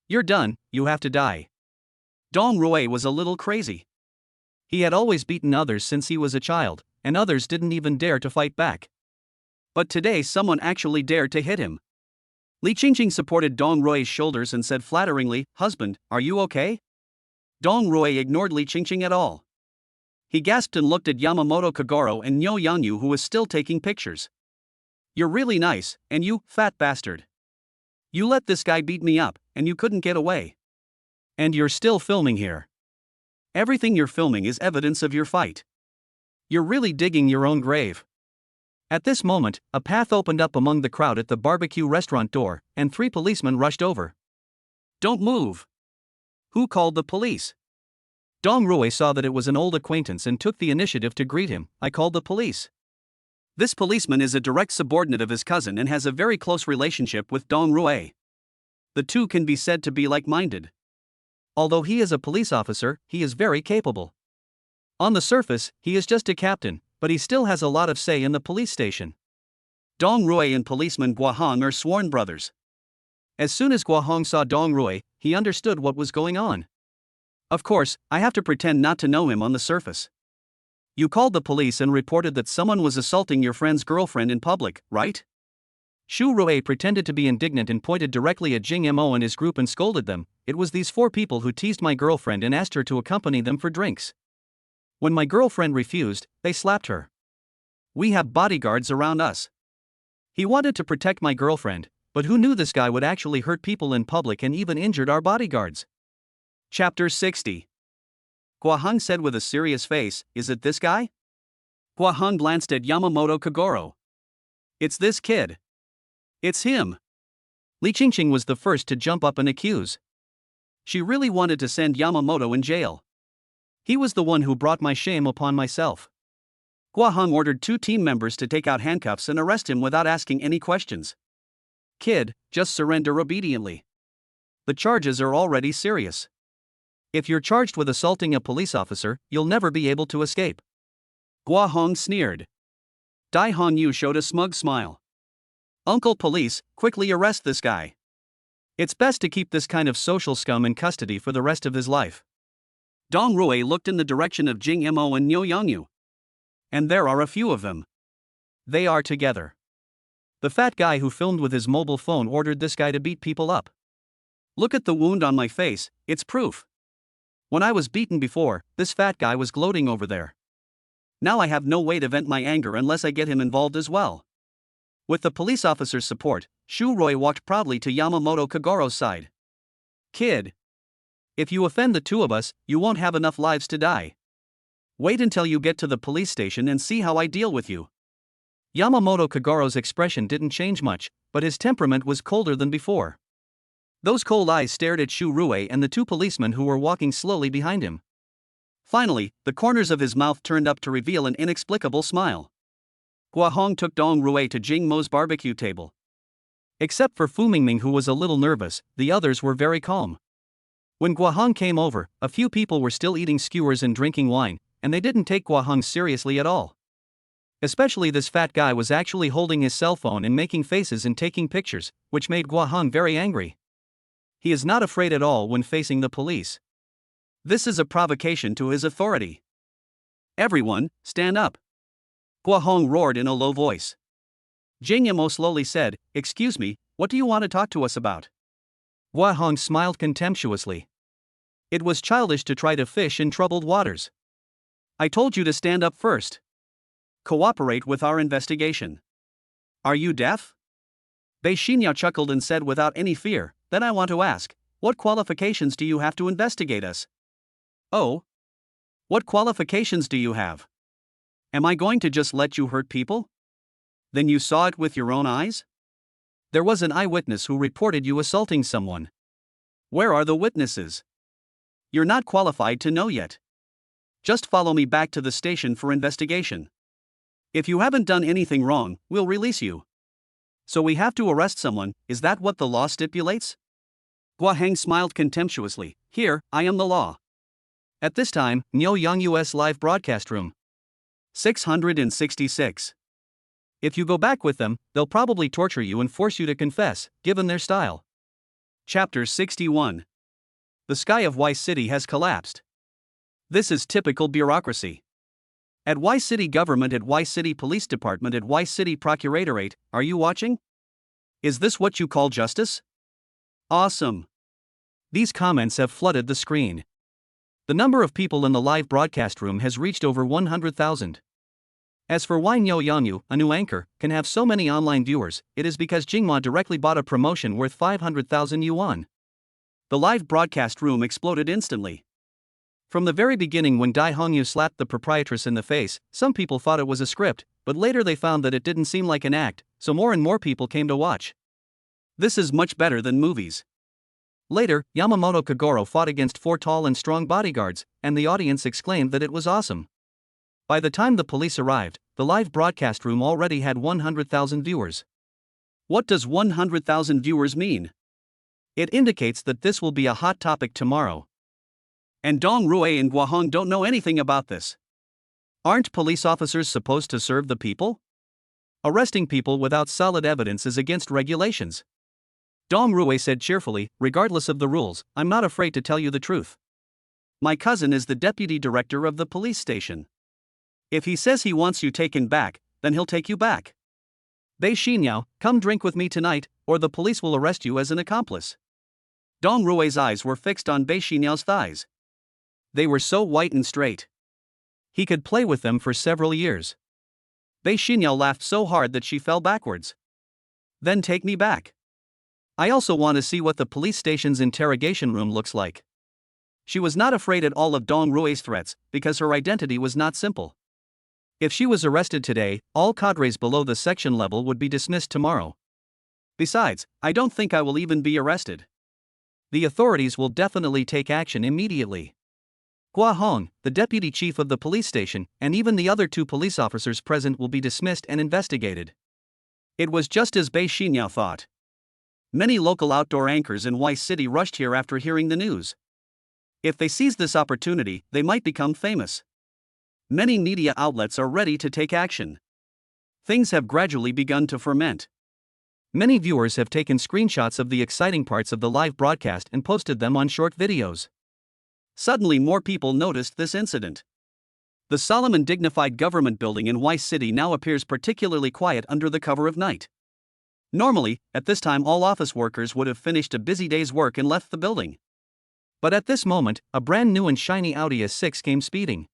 you're done, you have to die." Dong Rui was a little crazy. He had always beaten others since he was a child, and others didn't even dare to fight back. But today someone actually dared to hit him. Li Qingqing supported Dong Rui's shoulders and said flatteringly, "Husband, are you okay?" Dong Rui ignored Li Qingqing at all. He gasped and looked at Yamamoto Kagoro and Nyo Yangyu, who was still taking pictures. "You're really nice, and you, fat bastard. You let this guy beat me up, and you couldn't get away. And you're still filming here. Everything you're filming is evidence of your fight. You're really digging your own grave." At this moment, a path opened up among the crowd at the barbecue restaurant door, and 3 policemen rushed over. "Don't move." "Who called the police?" Dong Rui saw that it was an old acquaintance and took the initiative to greet him. "I called the police." This policeman is a direct subordinate of his cousin and has a very close relationship with Dong Rui. The two can be said to be like-minded. Although he is a police officer, he is very capable. On the surface, he is just a captain, but he still has a lot of say in the police station. Dong Rui and policeman Guahong are sworn brothers. As soon as Guahong saw Dong Rui, he understood what was going on. "Of course, I have to pretend not to know him on the surface. You called the police and reported that someone was assaulting your friend's girlfriend in public, right?" Shu Rui pretended to be indignant and pointed directly at Jing Mo and his group and scolded them. "It was these 4 people who teased my girlfriend and asked her to accompany them for drinks. When my girlfriend refused, they slapped her. We have bodyguards around us. He wanted to protect my girlfriend, but who knew this guy would actually hurt people in public and even injured our bodyguards?" Chapter 60. Guahong said with a serious face, "Is it this guy?" Guahong glanced at Yamamoto Kagoro. "It's this kid. It's him." Li Qingqing was the first to jump up and accuse. She really wanted to send Yamamoto in jail. He was the one who brought my shame upon myself. Guahong ordered 2 team members to take out handcuffs and arrest him without asking any questions. "Kid, just surrender obediently. The charges are already serious. If you're charged with assaulting a police officer, you'll never be able to escape." Guahong sneered. Dai Hongyu showed a smug smile. "Uncle Police, quickly arrest this guy. It's best to keep this kind of social scum in custody for the rest of his life." Dong Rui looked in the direction of Jing Mo and Nyo Yangyu. "And there are a few of them. They are together. The fat guy who filmed with his mobile phone ordered this guy to beat people up. Look at the wound on my face, it's proof. When I was beaten before, this fat guy was gloating over there. Now I have no way to vent my anger unless I get him involved as well." With the police officer's support, Shu Rui walked proudly to Yamamoto Kagoro's side. "Kid. If you offend the 2 of us, you won't have enough lives to die. Wait until you get to the police station and see how I deal with you." Yamamoto Kagoro's expression didn't change much, but his temperament was colder than before. Those cold eyes stared at Shu Rui and the 2 policemen who were walking slowly behind him. Finally, the corners of his mouth turned up to reveal an inexplicable smile. Guahong took Dong Rui to Jing Mo's barbecue table. Except for Fu Mingming, who was a little nervous, the others were very calm. When Guahong came over, a few people were still eating skewers and drinking wine, and they didn't take Guahong seriously at all. Especially this fat guy was actually holding his cell phone and making faces and taking pictures, which made Guahong very angry. He is not afraid at all when facing the police. This is a provocation to his authority. "Everyone, stand up!" Guahong roared in a low voice. Jing Mo slowly said, "Excuse me, what do you want to talk to us about?" Guahong smiled contemptuously. It was childish to try to fish in troubled waters. "I told you to stand up first. Cooperate with our investigation. Are you deaf?" Bei Xinyao chuckled and said without any fear, "Then I want to ask, what qualifications do you have to investigate us?" "Oh? What qualifications do you have? Am I going to just let you hurt people? Then you saw it with your own eyes? There was an eyewitness who reported you assaulting someone. Where are the witnesses? You're not qualified to know yet. Just follow me back to the station for investigation. If you haven't done anything wrong, we'll release you. So we have to arrest someone, is that what the law stipulates?" Guaheng smiled contemptuously. "Here, I am the law." At this time, Nyo Yang's live broadcast room. 666. If you go back with them, they'll probably torture you and force you to confess, given their style. Chapter 61. The sky of Y City has collapsed. This is typical bureaucracy. At Y City Government, at Y City Police Department, at Y City Procuratorate, are you watching? Is this what you call justice? Awesome. These comments have flooded the screen. The number of people in the live broadcast room has reached over 100,000. As for why Nyo Yanyu, a new anchor, can have so many online viewers, it is because Jingma directly bought a promotion worth 500,000 yuan. The live broadcast room exploded instantly. From the very beginning, when Dai Hongyu slapped the proprietress in the face, some people thought it was a script, but later they found that it didn't seem like an act, so more and more people came to watch. This is much better than movies. Later, Yamamoto Kagoro fought against 4 tall and strong bodyguards, and the audience exclaimed that it was awesome. By the time the police arrived, the live broadcast room already had 100,000 viewers. What does 100,000 viewers mean? It indicates that this will be a hot topic tomorrow. And Dong Rui and Guahong don't know anything about this. Aren't police officers supposed to serve the people? Arresting people without solid evidence is against regulations. Dong Rui said cheerfully, regardless of the rules, I'm not afraid to tell you the truth. My cousin is the deputy director of the police station. If he says he wants you taken back, then he'll take you back. Bei Xinyao, come drink with me tonight, or the police will arrest you as an accomplice. Dong Rui's eyes were fixed on Bei Xinyao's thighs. They were so white and straight. He could play with them for several years. Bei Xinyao laughed so hard that she fell backwards. Then take me back. I also want to see what the police station's interrogation room looks like. She was not afraid at all of Dong Rui's threats, because her identity was not simple. If she was arrested today, all cadres below the section level would be dismissed tomorrow. Besides, I don't think I will even be arrested. The authorities will definitely take action immediately. Guahong, the deputy chief of the police station, and even the other 2 police officers present will be dismissed and investigated. It was just as Bei Xinyao thought. Many local outdoor anchors in Y City rushed here after hearing the news. If they seize this opportunity, they might become famous. Many media outlets are ready to take action. Things have gradually begun to ferment. Many viewers have taken screenshots of the exciting parts of the live broadcast and posted them on short videos. Suddenly more people noticed this incident. The solemn and dignified government building in Y City now appears particularly quiet under the cover of night. Normally, at this time all office workers would have finished a busy day's work and left the building. But at this moment, a brand new and shiny Audi S6 came speeding.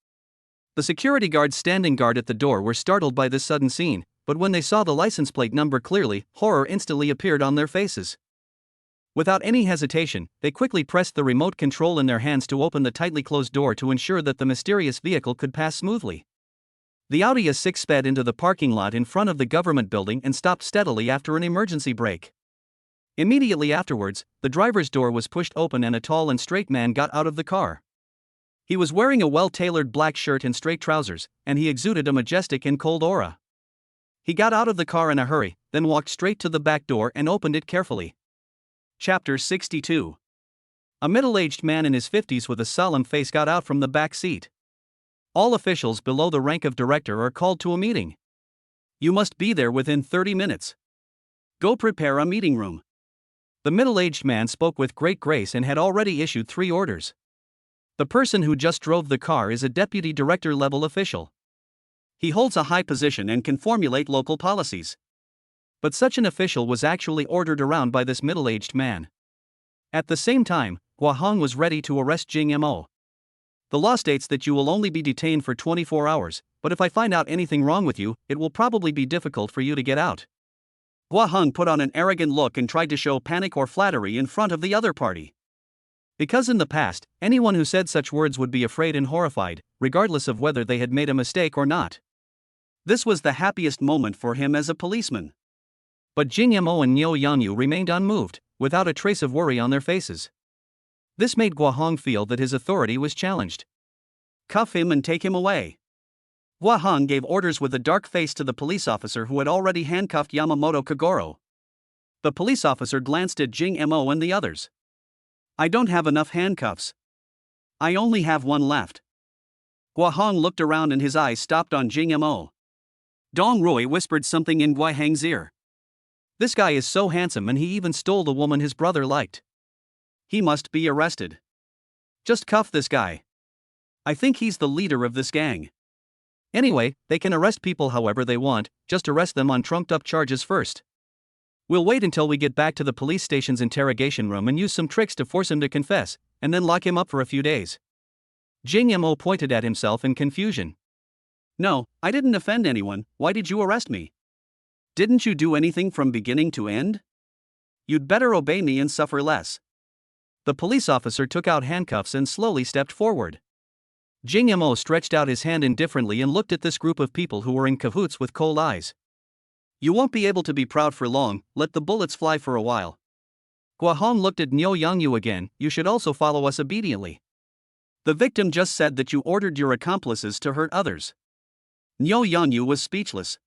The security guards standing guard at the door were startled by this sudden scene, but when they saw the license plate number clearly, horror instantly appeared on their faces. Without any hesitation, they quickly pressed the remote control in their hands to open the tightly closed door to ensure that the mysterious vehicle could pass smoothly. The Audi A6 sped into the parking lot in front of the government building and stopped steadily after an emergency brake. Immediately afterwards, the driver's door was pushed open and a tall and straight man got out of the car. He was wearing a well-tailored black shirt and straight trousers, and he exuded a majestic and cold aura. He got out of the car in a hurry, then walked straight to the back door and opened it carefully. Chapter 62. A middle-aged man in his 50s with a solemn face got out from the back seat. All officials below the rank of director are called to a meeting. You must be there within 30 minutes. Go prepare a meeting room. The middle-aged man spoke with great grace and had already issued 3 orders. The person who just drove the car is a deputy director level official. He holds a high position and can formulate local policies. But such an official was actually ordered around by this middle-aged man. At the same time, Guahong was ready to arrest Jing Mo. The law states that you will only be detained for 24 hours, but if I find out anything wrong with you, it will probably be difficult for you to get out. Guahong put on an arrogant look and tried to show panic or flattery in front of the other party. Because in the past, anyone who said such words would be afraid and horrified, regardless of whether they had made a mistake or not. This was the happiest moment for him as a policeman. But Jing Mo and Nyo Yanyu remained unmoved, without a trace of worry on their faces. This made Guahong feel that his authority was challenged. Cuff him and take him away. Guahong gave orders with a dark face to the police officer who had already handcuffed Yamamoto Kagoro. The police officer glanced at Jing Mo and the others. I don't have enough handcuffs. I only have one left. Guahong looked around and his eyes stopped on Jing Mo. Dong Rui whispered something in Guahong's ear. This guy is so handsome and he even stole the woman his brother liked. He must be arrested. Just cuff this guy. I think he's the leader of this gang. Anyway, they can arrest people however they want, just arrest them on trumped up charges first. We'll wait until we get back to the police station's interrogation room and use some tricks to force him to confess, and then lock him up for a few days. Jing Mo pointed at himself in confusion. No, I didn't offend anyone. Why did you arrest me? Didn't you do anything from beginning to end? You'd better obey me and suffer less. The police officer took out handcuffs and slowly stepped forward. Jing Mo stretched out his hand indifferently and looked at this group of people who were in cahoots with cold eyes. You won't be able to be proud for long, let the bullets fly for a while. Gua Hong looked at Niu Yangyu again. You should also follow us obediently. The victim just said that you ordered your accomplices to hurt others. Niu Yangyu was speechless.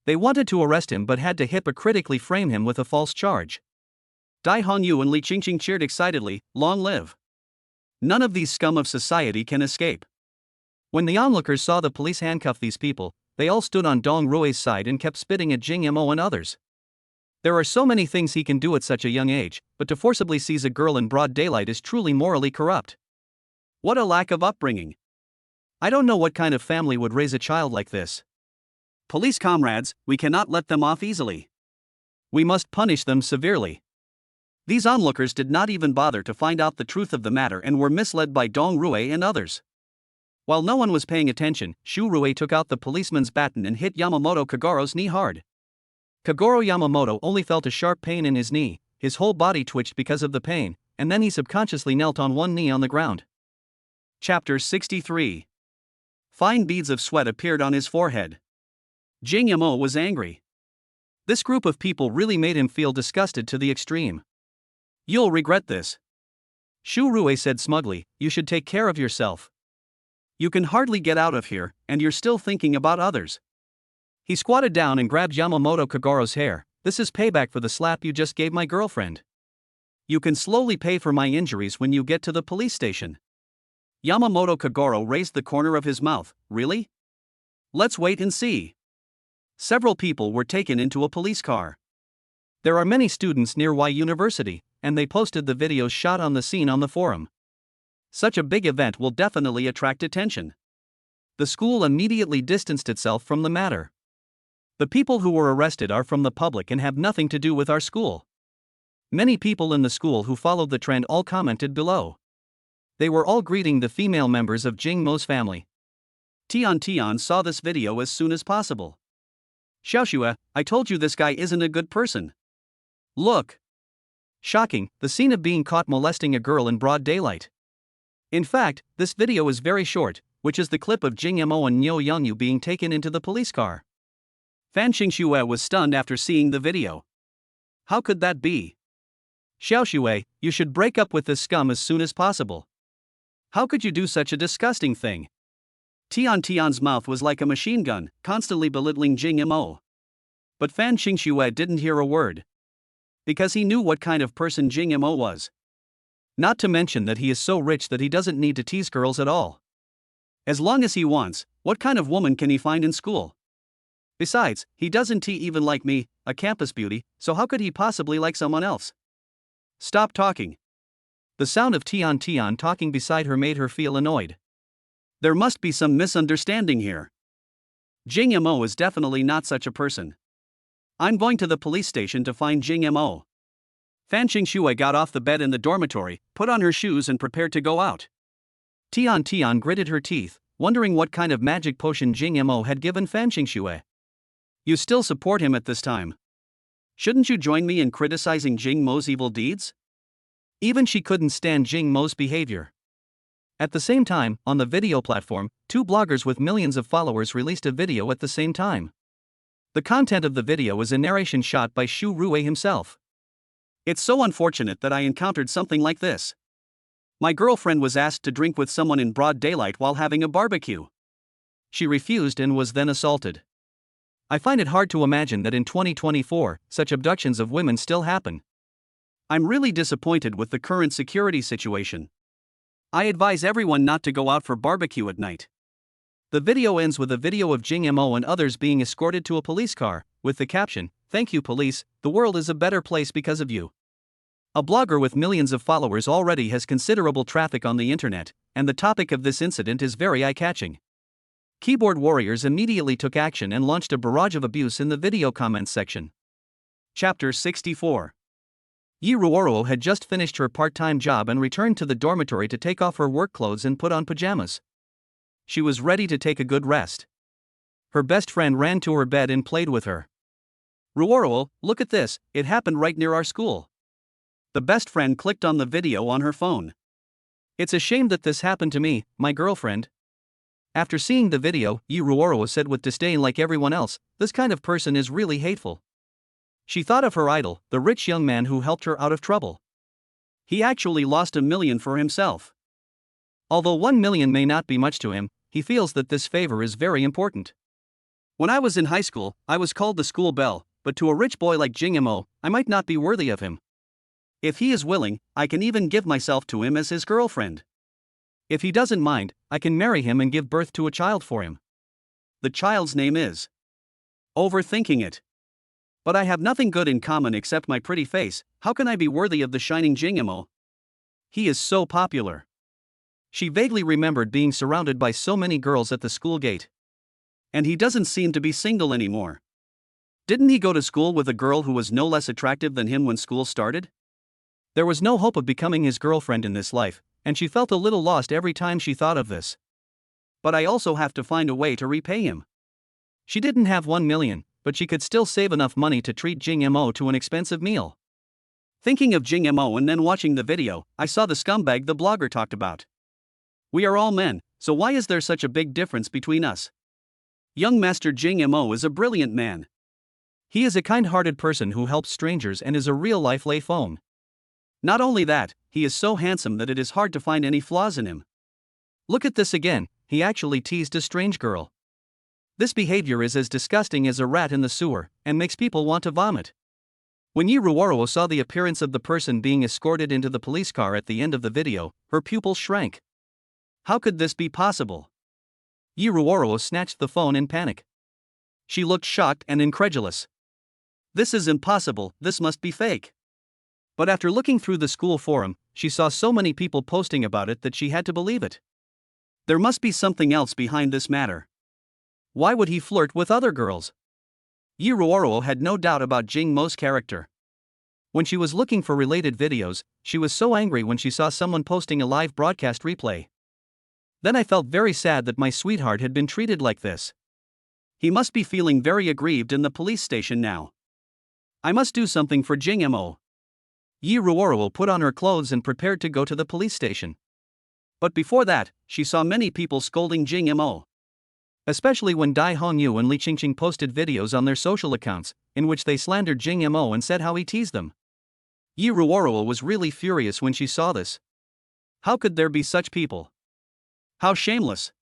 They wanted to arrest him but had to hypocritically frame him with a false charge. Dai Hongyu and Li Qingqing cheered excitedly, long live. None of these scum of society can escape. When the onlookers saw the police handcuff these people, they all stood on Dong Rui's side and kept spitting at Jing Mo and others. There are so many things he can do at such a young age, but to forcibly seize a girl in broad daylight is truly morally corrupt. What a lack of upbringing. I don't know what kind of family would raise a child like this. Police comrades, we cannot let them off easily. We must punish them severely. These onlookers did not even bother to find out the truth of the matter and were misled by Dong Rui and others. While no one was paying attention, Shu Rui took out the policeman's baton and hit Yamamoto Kagoro's knee hard. Kagoro Yamamoto only felt a sharp pain in his knee, his whole body twitched because of the pain, and then he subconsciously knelt on one knee on the ground. Chapter 63. Fine beads of sweat appeared on his forehead. Jing Mo was angry. This group of people really made him feel disgusted to the extreme. You'll regret this. Shu Rui said smugly, you should take care of yourself. You can hardly get out of here, and you're still thinking about others. He squatted down and grabbed Yamamoto Kagoro's hair. This is payback for the slap you just gave my girlfriend. You can slowly pay for my injuries when you get to the police station. Yamamoto Kagoro raised the corner of his mouth. Really? Let's wait and see. Several people were taken into a police car. There are many students near Y University, and they posted the videos shot on the scene on the forum. Such a big event will definitely attract attention. The school immediately distanced itself from the matter. The people who were arrested are from the public and have nothing to do with our school. Many people in the school who followed the trend all commented below. They were all greeting the female members of Jing Mo's family. Tian saw this video as soon as possible. Xiaoxue, I told you this guy isn't a good person. Look. Shocking, the scene of being caught molesting a girl in broad daylight. In fact, this video is very short, which is the clip of Jing Mo and Niu Yangyu being taken into the police car. Fan Xingxue was stunned after seeing the video. How could that be? Xiaoxue, you should break up with this scum as soon as possible. How could you do such a disgusting thing? Tian's mouth was like a machine gun, constantly belittling Jing Mo. But Fan Xingxue didn't hear a word. Because he knew what kind of person Jing Mo was. Not to mention that he is so rich that he doesn't need to tease girls at all. As long as he wants, what kind of woman can he find in school? Besides, he doesn't even like me, a campus beauty, so how could he possibly like someone else? Stop talking. The sound of Tian talking beside her made her feel annoyed. There must be some misunderstanding here. Jing Mo is definitely not such a person. I'm going to the police station to find Jing Mo. Fan Xingxue got off the bed in the dormitory, put on her shoes and prepared to go out. Tian gritted her teeth, wondering what kind of magic potion Jing Mo had given Fan Xingxue. You still support him at this time. Shouldn't you join me in criticizing Jing Mo's evil deeds? Even she couldn't stand Jing Mo's behavior. At the same time, on the video platform, two bloggers with millions of followers released a video at the same time. The content of the video is a narration shot by Shu Rui himself. It's so unfortunate that I encountered something like this. My girlfriend was asked to drink with someone in broad daylight while having a barbecue. She refused and was then assaulted. I find it hard to imagine that in 2024, such abductions of women still happen. I'm really disappointed with the current security situation. I advise everyone not to go out for barbecue at night. The video ends with a video of Jing Mo and others being escorted to a police car, with the caption, "Thank you police, the world is a better place because of you." A blogger with millions of followers already has considerable traffic on the internet, and the topic of this incident is very eye-catching. Keyboard warriors immediately took action and launched a barrage of abuse in the video comments section. Chapter 64. Yi Ruoro had just finished her part-time job and returned to the dormitory to take off her work clothes and put on pajamas. She was ready to take a good rest. Her best friend ran to her bed and played with her. "Ruoro, look at this, it happened right near our school." The best friend clicked on the video on her phone. "It's a shame that this happened to me, my girlfriend." After seeing the video, Yi Ruoro said with disdain, like everyone else, "This kind of person is really hateful." She thought of her idol, the rich young man who helped her out of trouble. He actually lost $1 million for himself. Although 1 million may not be much to him, he feels that this favor is very important. "When I was in high school, I was called the school belle, but to a rich boy like Jing Mo, I might not be worthy of him. If he is willing, I can even give myself to him as his girlfriend. If he doesn't mind, I can marry him and give birth to a child for him. The child's name is..." Overthinking it. "But I have nothing good in common except my pretty face. How can I be worthy of the shining Jing Mo? He is so popular." She vaguely remembered being surrounded by so many girls at the school gate. And he doesn't seem to be single anymore. Didn't he go to school with a girl who was no less attractive than him when school started? There was no hope of becoming his girlfriend in this life, and she felt a little lost every time she thought of this. "But I also have to find a way to repay him." She didn't have 1 million, but she could still save enough money to treat Jing Mo to an expensive meal. Thinking of Jing Mo and then watching the video, I saw the scumbag the blogger talked about. We are all men, so why is there such a big difference between us? Young Master Jing Mo is a brilliant man. He is a kind-hearted person who helps strangers and is a real-life lay phone. Not only that, he is so handsome that it is hard to find any flaws in him. Look at this again, he actually teased a strange girl. This behavior is as disgusting as a rat in the sewer, and makes people want to vomit. When Yi Ruoro saw the appearance of the person being escorted into the police car at the end of the video, her pupils shrank. How could this be possible? Yi Ruoro snatched the phone in panic. She looked shocked and incredulous. "This is impossible, this must be fake." But after looking through the school forum, she saw so many people posting about it that she had to believe it. There must be something else behind this matter. Why would he flirt with other girls? Yi Ruoro had no doubt about Jing Mo's character. When she was looking for related videos, she was so angry when she saw someone posting a live broadcast replay. "Then I felt very sad that my sweetheart had been treated like this. He must be feeling very aggrieved in the police station now. I must do something for Jing Mo." Yi Ruoro put on her clothes and prepared to go to the police station. But before that, she saw many people scolding Jing Mo. Especially when Dai Hongyu and Li Qingqing posted videos on their social accounts, in which they slandered Jing Mo and said how he teased them. Yi Ruoro was really furious when she saw this. How could there be such people? How shameless!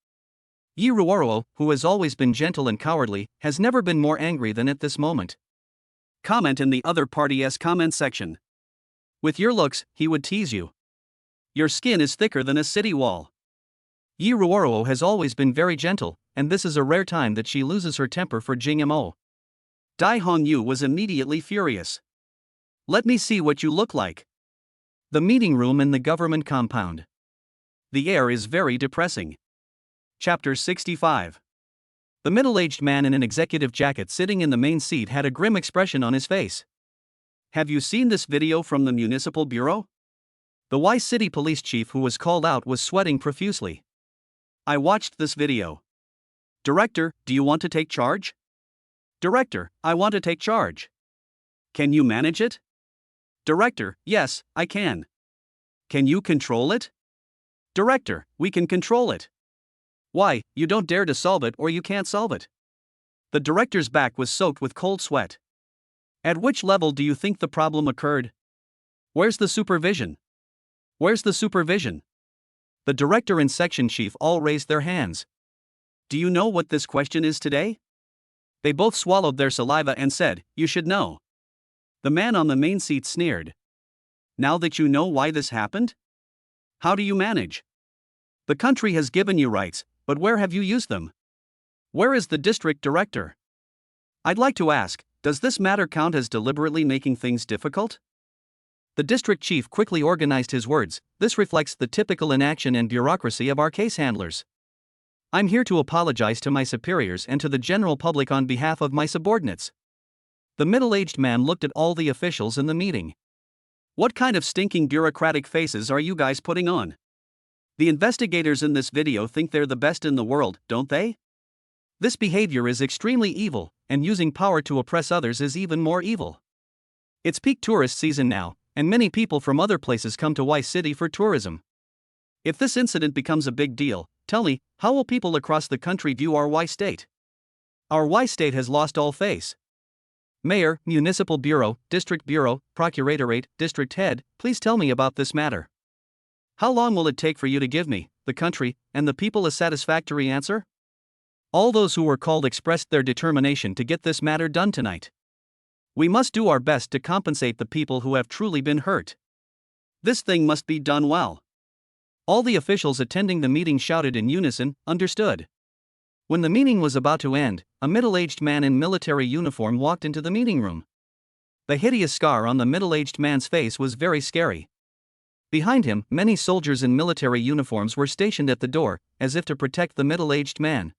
Yi Ruoro, who has always been gentle and cowardly, has never been more angry than at this moment. Comment in the other party's comment section. With your looks, he would tease you. Your skin is thicker than a city wall. Yi Ruoro has always been very gentle, and this is a rare time that she loses her temper for Jing Mo. Dai Hongyu was immediately furious. "Let me see what you look like." The meeting room in the government compound. The air is very depressing. Chapter 65. The middle-aged man in an executive jacket sitting in the main seat had a grim expression on his face. Have you seen this video from the municipal bureau? The Y City police chief who was called out was sweating profusely. I watched this video. Director, do you want to take charge? Director, I want to take charge. Can you manage it? Director, yes, I can. Can you control it? Director, we can control it. Why, you don't dare to solve it or you can't solve it. The director's back was soaked with cold sweat. At which level do you think the problem occurred? Where's the supervision? Where's the supervision? The director and section chief all raised their hands. Do you know what this question is today? They both swallowed their saliva and said, you should know. The man on the main seat sneered. Now that you know why this happened? How do you manage? The country has given you rights, but where have you used them? Where is the district director? I'd like to ask, does this matter count as deliberately making things difficult? The district chief quickly organized his words. This reflects the typical inaction and bureaucracy of our case handlers. I'm here to apologize to my superiors and to the general public on behalf of my subordinates. The middle-aged man looked at all the officials in the meeting. What kind of stinking bureaucratic faces are you guys putting on? The investigators in this video think they're the best in the world, don't they? This behavior is extremely evil, and using power to oppress others is even more evil. It's peak tourist season now, and many people from other places come to Y City for tourism. If this incident becomes a big deal, tell me, how will people across the country view our Y state? Our Y state has lost all face. Mayor, Municipal Bureau, District Bureau, Procuratorate, District Head, please tell me about this matter. How long will it take for you to give me, the country, and the people a satisfactory answer? All those who were called expressed their determination to get this matter done tonight. We must do our best to compensate the people who have truly been hurt. This thing must be done well. All the officials attending the meeting shouted in unison, understood. When the meeting was about to end, a middle-aged man in military uniform walked into the meeting room. The hideous scar on the middle-aged man's face was very scary. Behind him, many soldiers in military uniforms were stationed at the door, as if to protect the middle-aged man.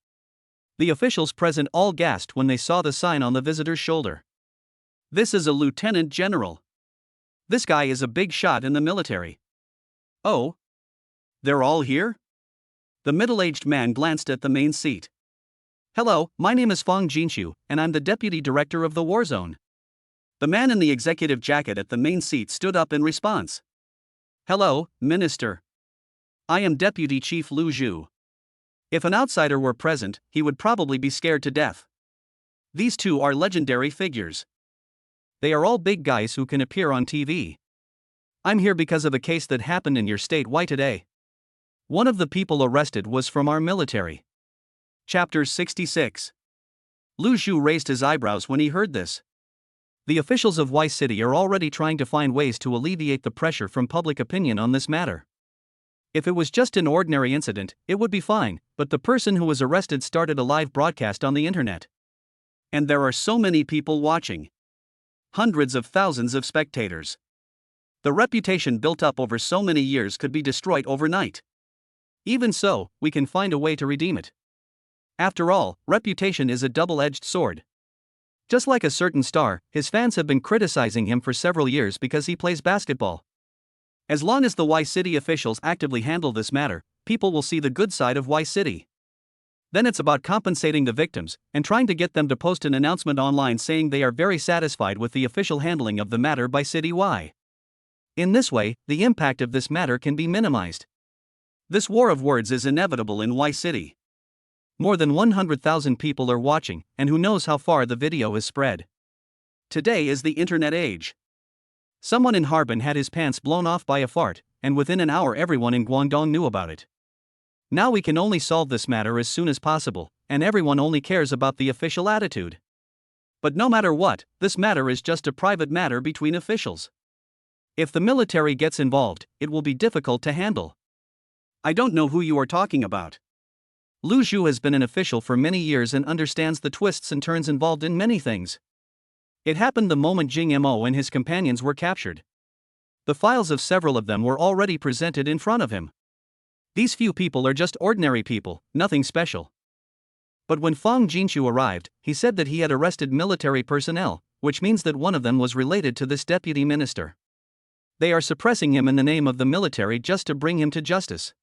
The officials present all gasped when they saw the sign on the visitor's shoulder. This is a lieutenant general. This guy is a big shot in the military. Oh? They're all here? The middle-aged man glanced at the main seat. Hello, my name is Fong Jinshu, and I'm the deputy director of the war zone. The man in the executive jacket at the main seat stood up in response. Hello, Minister. I am Deputy Chief Lu Zhu. If an outsider were present, he would probably be scared to death. These two are legendary figures. They are all big guys who can appear on TV. I'm here because of a case that happened in your state. Why today? One of the people arrested was from our military. Chapter 66. Lu Zhu raised his eyebrows when he heard this. The officials of Y City are already trying to find ways to alleviate the pressure from public opinion on this matter. If it was just an ordinary incident, it would be fine, but the person who was arrested started a live broadcast on the internet. And there are so many people watching. Hundreds of thousands of spectators. The reputation built up over so many years could be destroyed overnight. Even so, we can find a way to redeem it. After all, reputation is a double-edged sword. Just like a certain star, his fans have been criticizing him for several years because he plays basketball. As long as the Y City officials actively handle this matter, people will see the good side of Y City. Then it's about compensating the victims, and trying to get them to post an announcement online saying they are very satisfied with the official handling of the matter by City Y. In this way, the impact of this matter can be minimized. This war of words is inevitable in Y City. More than 100,000 people are watching, and who knows how far the video is spread. Today is the internet age. Someone in Harbin had his pants blown off by a fart, and within an hour everyone in Guangdong knew about it. Now we can only solve this matter as soon as possible, and everyone only cares about the official attitude. But no matter what, this matter is just a private matter between officials. If the military gets involved, it will be difficult to handle. I don't know who you are talking about. Lu Zhu has been an official for many years and understands the twists and turns involved in many things. It happened the moment Jing Mo and his companions were captured. The files of several of them were already presented in front of him. These few people are just ordinary people, nothing special. But when Fong Jinshu arrived, he said that he had arrested military personnel, which means that one of them was related to this deputy minister. They are suppressing him in the name of the military just to bring him to justice.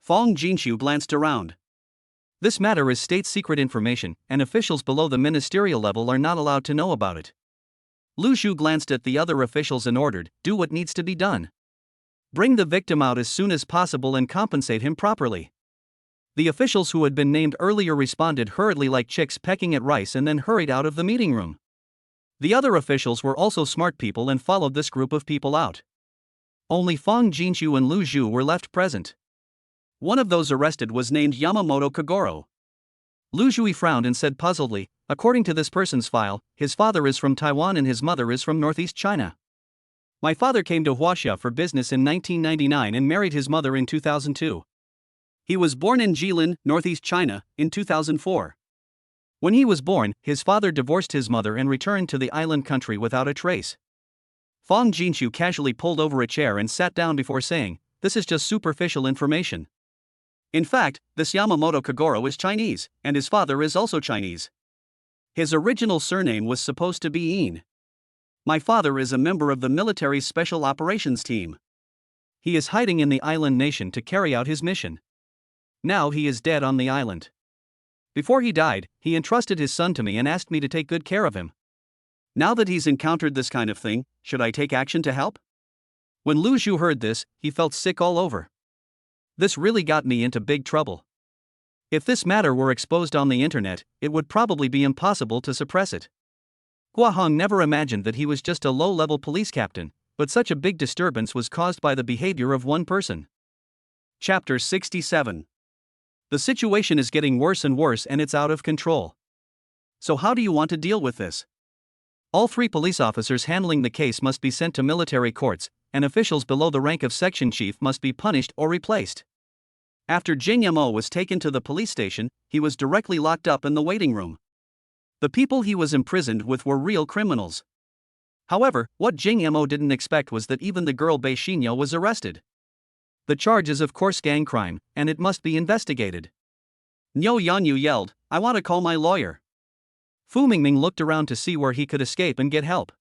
Fong Jinshu glanced around. This matter is state secret information, and officials below the ministerial level are not allowed to know about it. Lu Zhu glanced at the other officials and ordered, do what needs to be done. Bring the victim out as soon as possible and compensate him properly. The officials who had been named earlier responded hurriedly like chicks pecking at rice and then hurried out of the meeting room. The other officials were also smart people and followed this group of people out. Only Fong Jinshu and Lu Zhu were left present. One of those arrested was named Yamamoto Kagoro. Lu Zhu frowned and said puzzledly, according to this person's file, his father is from Taiwan and his mother is from Northeast China. My father came to Huaxia for business in 1999 and married his mother in 2002. He was born in Jilin, Northeast China, in 2004. When he was born, his father divorced his mother and returned to the island country without a trace. Fong Jinshu casually pulled over a chair and sat down before saying, this is just superficial information. In fact, this Yamamoto Kagoro is Chinese, and his father is also Chinese. His original surname was supposed to be Ian. My father is a member of the military's special operations team. He is hiding in the island nation to carry out his mission. Now he is dead on the island. Before he died, he entrusted his son to me and asked me to take good care of him. Now that he's encountered this kind of thing, should I take action to help? When Lu Zhu heard this, he felt sick all over. This really got me into big trouble. If this matter were exposed on the internet, it would probably be impossible to suppress it. Guahong never imagined that he was just a low-level police captain, but such a big disturbance was caused by the behavior of one person. Chapter 67. The situation is getting worse and worse and it's out of control. So how do you want to deal with this? All 3 police officers handling the case must be sent to military courts, and officials below the rank of section chief must be punished or replaced. After Jing Mo was taken to the police station, he was directly locked up in the waiting room. The people he was imprisoned with were real criminals. However, what Jing Mo didn't expect was that even the girl Bei Xinyo was arrested. The charge is of course gang crime, and it must be investigated. Niu Yanyu yelled, "I want to call my lawyer." Fu Mingming looked around to see where he could escape and get help.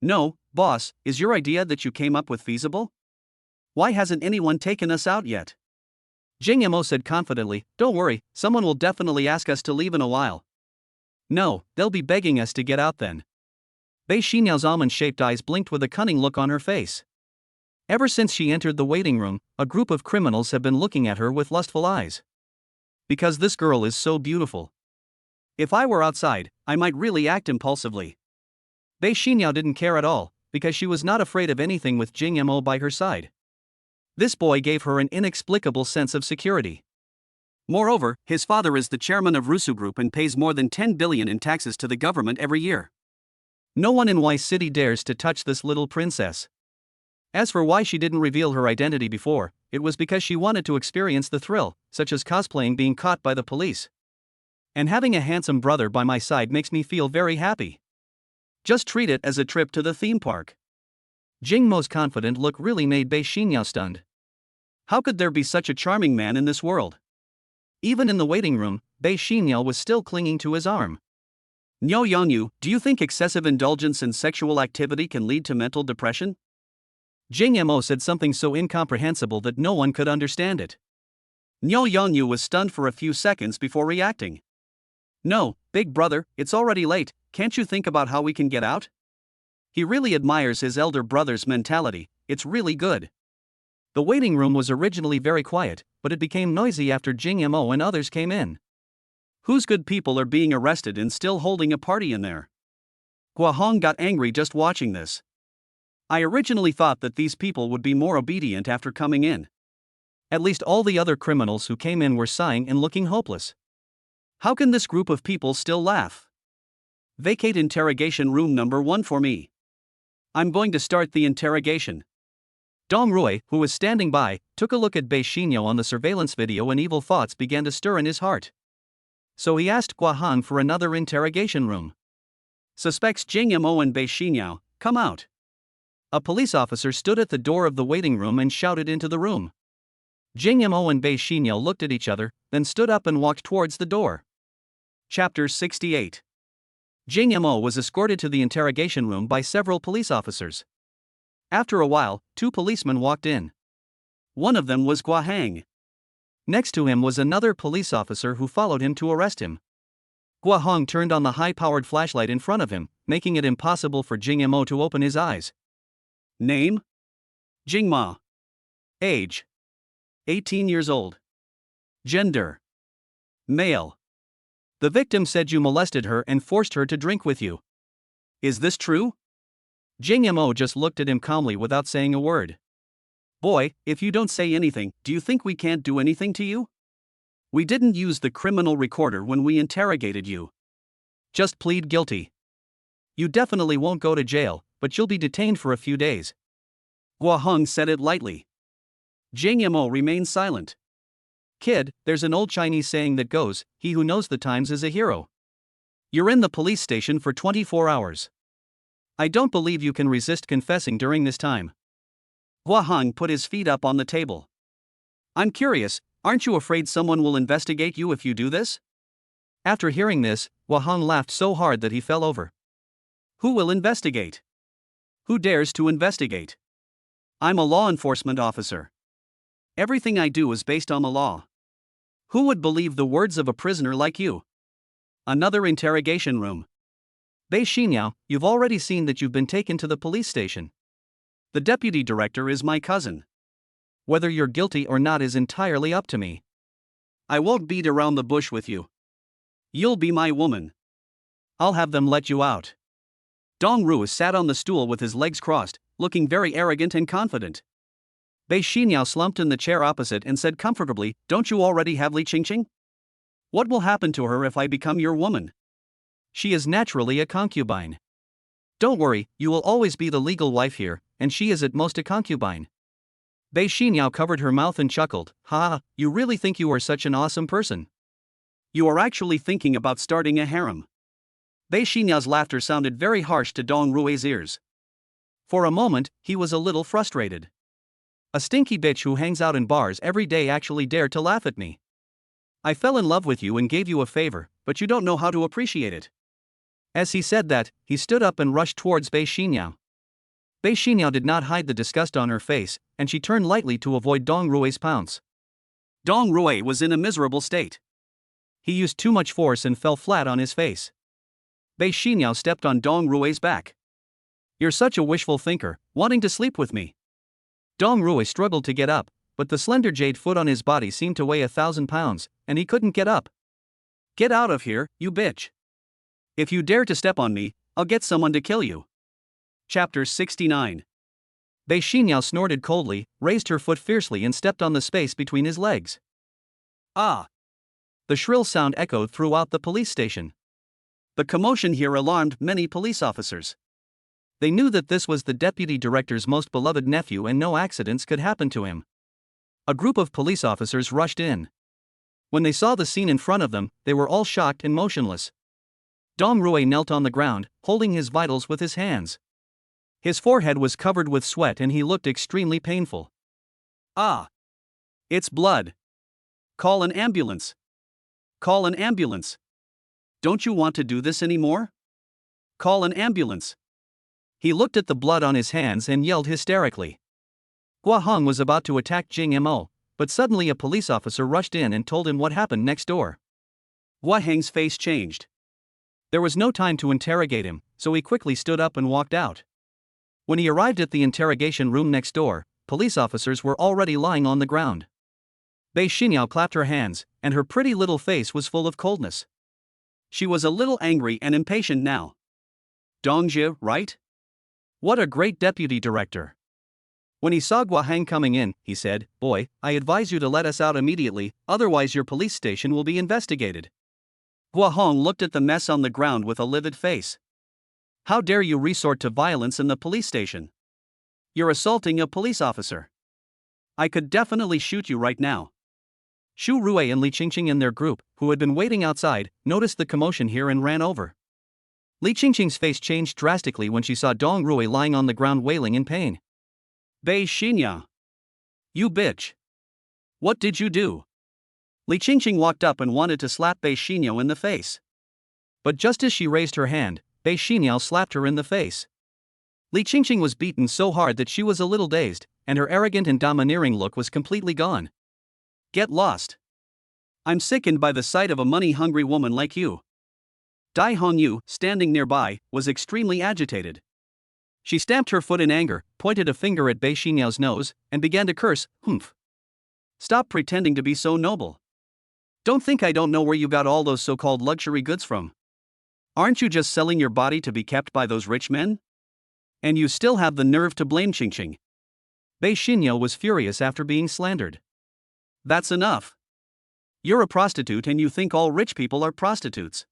No, boss, is your idea that you came up with feasible? Why hasn't anyone taken us out yet? Jing Mo said confidently, "Don't worry, someone will definitely ask us to leave in a while." No, they'll be begging us to get out then. Bei Xinyao's almond-shaped eyes blinked with a cunning look on her face. Ever since she entered the waiting room, a group of criminals have been looking at her with lustful eyes. Because this girl is so beautiful. If I were outside, I might really act impulsively. Bei Xinyao didn't care at all, because she was not afraid of anything with Jing Mo by her side. This boy gave her an inexplicable sense of security. Moreover, his father is the chairman of Rusu Group and pays more than 10 billion in taxes to the government every year. No one in Y City dares to touch this little princess. As for why she didn't reveal her identity before, it was because she wanted to experience the thrill, such as cosplaying being caught by the police. And having a handsome brother by my side makes me feel very happy. Just treat it as a trip to the theme park. Jing Mo's confident look really made Bei Xinyao stunned. How could there be such a charming man in this world? Even in the waiting room, Bei Xinyao was still clinging to his arm. Niu Yanyu, do you think excessive indulgence in sexual activity can lead to mental depression? Jing Mo said something so incomprehensible that no one could understand it. Niu Yanyu was stunned for a few seconds before reacting. No, big brother, it's already late, can't you think about how we can get out? He really admires his elder brother's mentality, it's really good. The waiting room was originally very quiet, but it became noisy after Jing Mo and others came in. Whose good people are being arrested and still holding a party in there? Guahong got angry just watching this. I originally thought that these people would be more obedient after coming in. At least all the other criminals who came in were sighing and looking hopeless. How can this group of people still laugh? Vacate interrogation room number 1 for me. I'm going to start the interrogation. Dong Rui, who was standing by, took a look at Bei Xinyao on the surveillance video and evil thoughts began to stir in his heart. So he asked Guahong for another interrogation room. Suspects Jing Mo and Bei Xinyao, come out. A police officer stood at the door of the waiting room and shouted into the room. Jing Mo and Bei Xinyao looked at each other, then stood up and walked towards the door. Chapter 68. Jing Mo was escorted to the interrogation room by several police officers. After a while, 2 policemen walked in. One of them was Guahang. Next to him was another police officer who followed him to arrest him. Guahong turned on the high-powered flashlight in front of him, making it impossible for Jing Mo to open his eyes. Name? Jing Ma. Age? 18 years old. Gender? Male. The victim said you molested her and forced her to drink with you. Is this true? Jing Mo just looked at him calmly without saying a word. Boy, if you don't say anything, do you think we can't do anything to you? We didn't use the criminal recorder when we interrogated you. Just plead guilty. You definitely won't go to jail, but you'll be detained for a few days. Guahong said it lightly. Jing Mo remained silent. Kid, there's an old Chinese saying that goes, he who knows the times is a hero. You're in the police station for 24 hours. I don't believe you can resist confessing during this time. Guahong put his feet up on the table. I'm curious, aren't you afraid someone will investigate you if you do this? After hearing this, Wahong laughed so hard that he fell over. Who will investigate? Who dares to investigate? I'm a law enforcement officer. Everything I do is based on the law. Who would believe the words of a prisoner like you? Another interrogation room. Bei Xinyao, you've already seen that you've been taken to the police station. The deputy director is my cousin. Whether you're guilty or not is entirely up to me. I won't beat around the bush with you. You'll be my woman. I'll have them let you out. Dong Ru sat on the stool with his legs crossed, looking very arrogant and confident. Bei Xinyao slumped in the chair opposite and said comfortably, "Don't you already have Li Qingqing? What will happen to her if I become your woman? She is naturally a concubine. Don't worry, you will always be the legal wife here, and she is at most a concubine." Bei Xinyao covered her mouth and chuckled, "Ha, you really think you are such an awesome person? You are actually thinking about starting a harem." Bei Xinyao's laughter sounded very harsh to Dong Rui's ears. For a moment, he was a little frustrated. A stinky bitch who hangs out in bars every day actually dared to laugh at me. I fell in love with you and gave you a favor, but you don't know how to appreciate it. As he said that, he stood up and rushed towards Bei Xinyao. Bei Xinyao did not hide the disgust on her face, and she turned lightly to avoid Dong Rui's pounce. Dong Rui was in a miserable state. He used too much force and fell flat on his face. Bei Xinyao stepped on Dong Rui's back. "You're such a wishful thinker, wanting to sleep with me." Dong Rui struggled to get up, but the slender jade foot on his body seemed to weigh 1,000 pounds, and he couldn't get up. "Get out of here, you bitch. If you dare to step on me, I'll get someone to kill you." Chapter 69. Bei Xinyao snorted coldly, raised her foot fiercely and stepped on the space between his legs. Ah! The shrill sound echoed throughout the police station. The commotion here alarmed many police officers. They knew that this was the deputy director's most beloved nephew and no accidents could happen to him. A group of police officers rushed in. When they saw the scene in front of them, they were all shocked and motionless. Dong Rui knelt on the ground, holding his vitals with his hands. His forehead was covered with sweat and he looked extremely painful. Ah! It's blood. Call an ambulance. Call an ambulance. Don't you want to do this anymore? Call an ambulance. He looked at the blood on his hands and yelled hysterically. Gua Hong was about to attack Jing Mo, but suddenly a police officer rushed in and told him what happened next door. Gua Heng's face changed. There was no time to interrogate him, so he quickly stood up and walked out. When he arrived at the interrogation room next door, police officers were already lying on the ground. Bei Xinyao clapped her hands, and her pretty little face was full of coldness. She was a little angry and impatient now. Dongjie, right? What a great deputy director. When he saw Gua Heng coming in, he said, "Boy, I advise you to let us out immediately, otherwise your police station will be investigated." Gua Hong looked at the mess on the ground with a livid face. "How dare you resort to violence in the police station? You're assaulting a police officer. I could definitely shoot you right now." Xu Rui and Li Qingqing and their group, who had been waiting outside, noticed the commotion here and ran over. Li Qingqing's face changed drastically when she saw Dong Rui lying on the ground wailing in pain. "Bei Xinyao. You bitch. What did you do?" Li Qingqing walked up and wanted to slap Bei Xinyao in the face. But just as she raised her hand, Bei Xinyao slapped her in the face. Li Qingqing was beaten so hard that she was a little dazed, and her arrogant and domineering look was completely gone. "Get lost. I'm sickened by the sight of a money-hungry woman like you." Dai Hongyu, standing nearby, was extremely agitated. She stamped her foot in anger, pointed a finger at Bei Xinyao's nose, and began to curse, "Humph. Stop pretending to be so noble. Don't think I don't know where you got all those so-called luxury goods from. Aren't you just selling your body to be kept by those rich men? And you still have the nerve to blame Qingqing." Bei Xinyao was furious after being slandered. "That's enough. You're a prostitute and you think all rich people are prostitutes.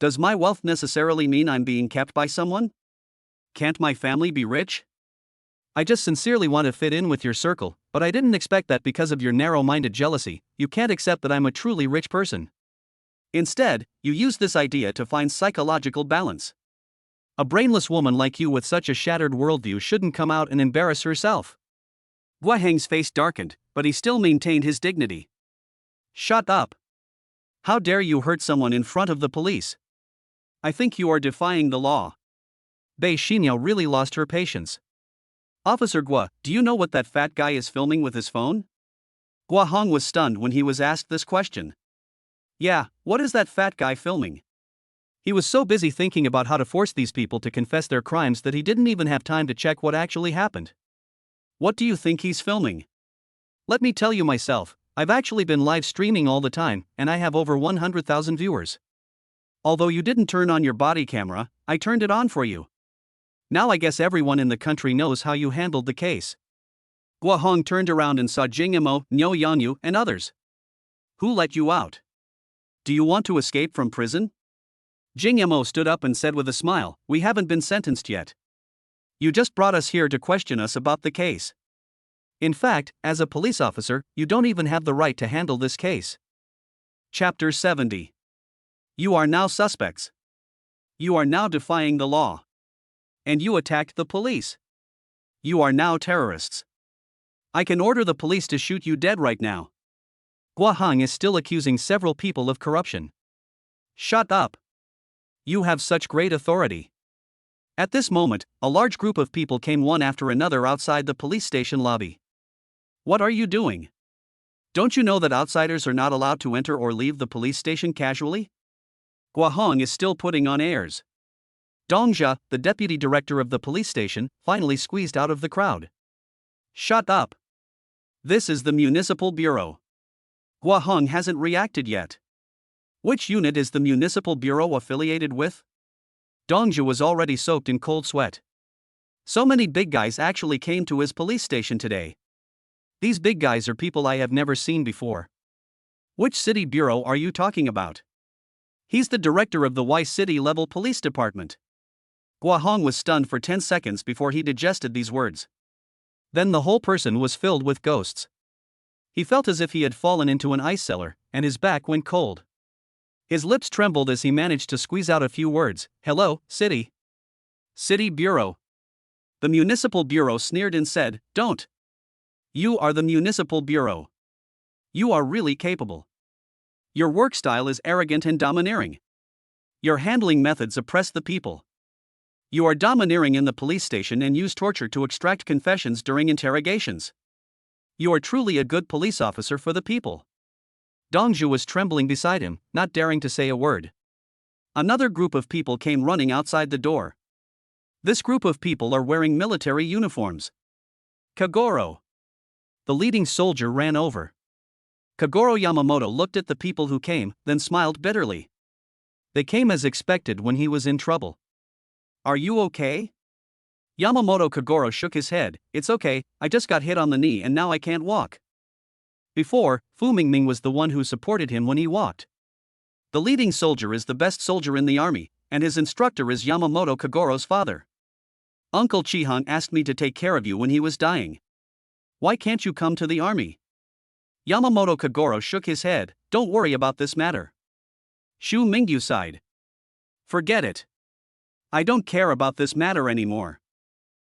Does my wealth necessarily mean I'm being kept by someone? Can't my family be rich?" "I just sincerely want to fit in with your circle, but I didn't expect that because of your narrow-minded jealousy, you can't accept that I'm a truly rich person. Instead, you use this idea to find psychological balance. A brainless woman like you with such a shattered worldview shouldn't come out and embarrass herself." Gua Heng's face darkened, but he still maintained his dignity. "Shut up. How dare you hurt someone in front of the police? I think you are defying the law. Bei Xinyao really lost her patience. Officer Gua, do you know what that fat guy is filming with his phone? Gua Hong was stunned when he was asked this question. Yeah, what is that fat guy filming? He was so busy thinking about how to force these people to confess their crimes that he didn't even have time to check what actually happened. What do you think he's filming? Let me tell you myself, I've actually been live streaming all the time, and I have over 100,000 viewers. Although you didn't turn on your body camera, I turned it on for you. Now I guess everyone in the country knows how you handled the case. Gua Hong turned around and saw Jing Imo, Niu Yanyu, and others. Who let you out? Do you want to escape from prison? Jing Imo stood up and said with a smile, we haven't been sentenced yet. You just brought us here to question us about the case. In fact, as a police officer, you don't even have the right to handle this case. Chapter 70. You are now suspects. You are now defying the law. And you attacked the police. You are now terrorists. I can order the police to shoot you dead right now. Gua Hong is still accusing several people of corruption. Shut up. You have such great authority. At this moment, a large group of people came one after another outside the police station lobby. What are you doing? Don't you know that outsiders are not allowed to enter or leave the police station casually? Gua Hong is still putting on airs. Dong Jia, the deputy director of the police station, finally squeezed out of the crowd. Shut up. This is the municipal bureau. Gua Hong hasn't reacted yet. Which unit is the municipal bureau affiliated with? Dong Jia was already soaked in cold sweat. So many big guys actually came to his police station today. These big guys are people I have never seen before. Which city bureau are you talking about? He's the director of the Y City level police department. Gua Hong was stunned for 10 seconds before he digested these words. Then the whole person was filled with ghosts. He felt as if he had fallen into an ice cellar, and his back went cold. His lips trembled as he managed to squeeze out a few words. Hello, City. City Bureau. The Municipal Bureau sneered and said, Don't. You are the Municipal Bureau. You are really capable. Your work style is arrogant and domineering. Your handling methods oppress the people. You are domineering in the police station and use torture to extract confessions during interrogations. You are truly a good police officer for the people. Dong Jia was trembling beside him, not daring to say a word. Another group of people came running outside the door. This group of people are wearing military uniforms. Kagoro. The leading soldier ran over. Kagoro Yamamoto looked at the people who came, then smiled bitterly. They came as expected when he was in trouble. Are you okay? Yamamoto Kagoro shook his head. It's okay, I just got hit on the knee and now I can't walk. Before, Fu Mingming was the one who supported him when he walked. The leading soldier is the best soldier in the army, and his instructor is Yamamoto Kagoro's father. Uncle Chihang asked me to take care of you when he was dying. Why can't you come to the army? Yamamoto Kagoro shook his head. Don't worry about this matter. Xu Mingyu sighed. Forget it. I don't care about this matter anymore.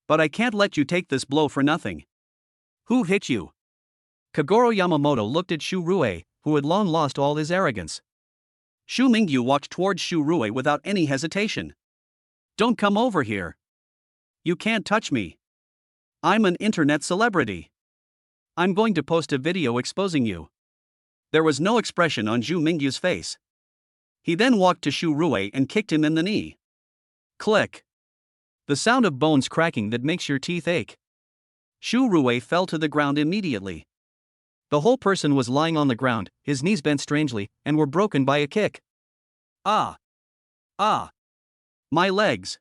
But I can't let you take this blow for nothing. Who hit you? Kagoro Yamamoto looked at Xu Rui, who had long lost all his arrogance. Xu Mingyu walked towards Xu Rui without any hesitation. Don't come over here. You can't touch me. I'm an internet celebrity. I'm going to post a video exposing you. There was no expression on Xu Mingyu's face. He then walked to Xu Rui and kicked him in the knee. Click. The sound of bones cracking that makes your teeth ache. Xu Rui fell to the ground immediately. The whole person was lying on the ground, his knees bent strangely, and were broken by a kick. Ah! Ah! My legs!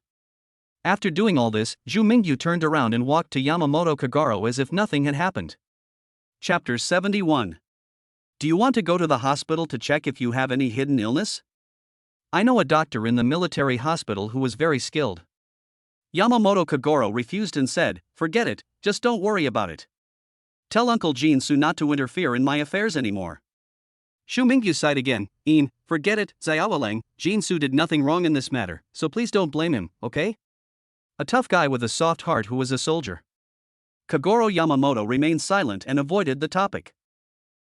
After doing all this, Xu Mingyu turned around and walked to Yamamoto Kagoro as if nothing had happened. Chapter 71. Do you want to go to the hospital to check if you have any hidden illness? I know a doctor in the military hospital who was very skilled. Yamamoto Kagoro refused and said, Forget it, just don't worry about it. Tell Uncle Jinsu not to interfere in my affairs anymore. Xu Mingyu sighed again. Forget it, Xiaolang, Jinsu did nothing wrong in this matter, so please don't blame him, okay? A tough guy with a soft heart who was a soldier. Kagoro Yamamoto remained silent and avoided the topic.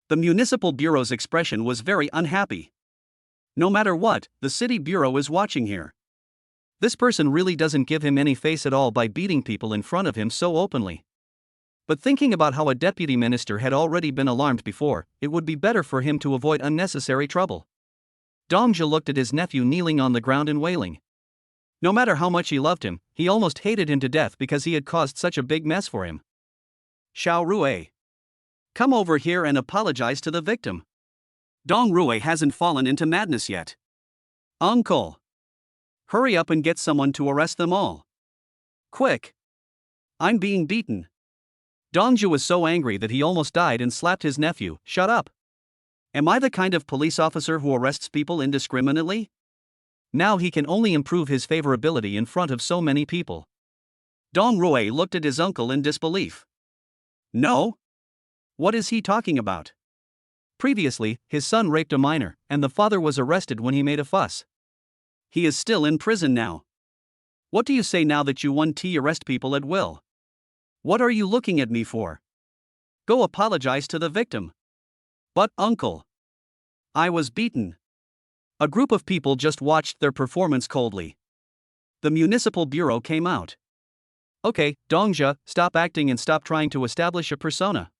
The municipal bureau's expression was very unhappy. No matter what, the city bureau is watching here. This person really doesn't give him any face at all by beating people in front of him so openly. But thinking about how a deputy minister had already been alarmed before, it would be better for him to avoid unnecessary trouble. Dongja looked at his nephew kneeling on the ground and wailing. No matter how much he loved him, he almost hated him to death because he had caused such a big mess for him. Xiao Rui, come over here and apologize to the victim. Dong Rui hasn't fallen into madness yet. Uncle, hurry up and get someone to arrest them all. Quick. I'm being beaten. Dongja was so angry that he almost died and slapped his nephew. Shut up. Am I the kind of police officer who arrests people indiscriminately? Now he can only improve his favorability in front of so many people. Dong Rui looked at his uncle in disbelief. No? What is he talking about? Previously, his son raped a minor, and the father was arrested when he made a fuss. He is still in prison now. What do you say now that you won to arrest people at will? What are you looking at me for? Go apologize to the victim. But, uncle, I was beaten. A group of people just watched their performance coldly. The municipal bureau came out. Okay, Dongja, stop acting and stop trying to establish a persona.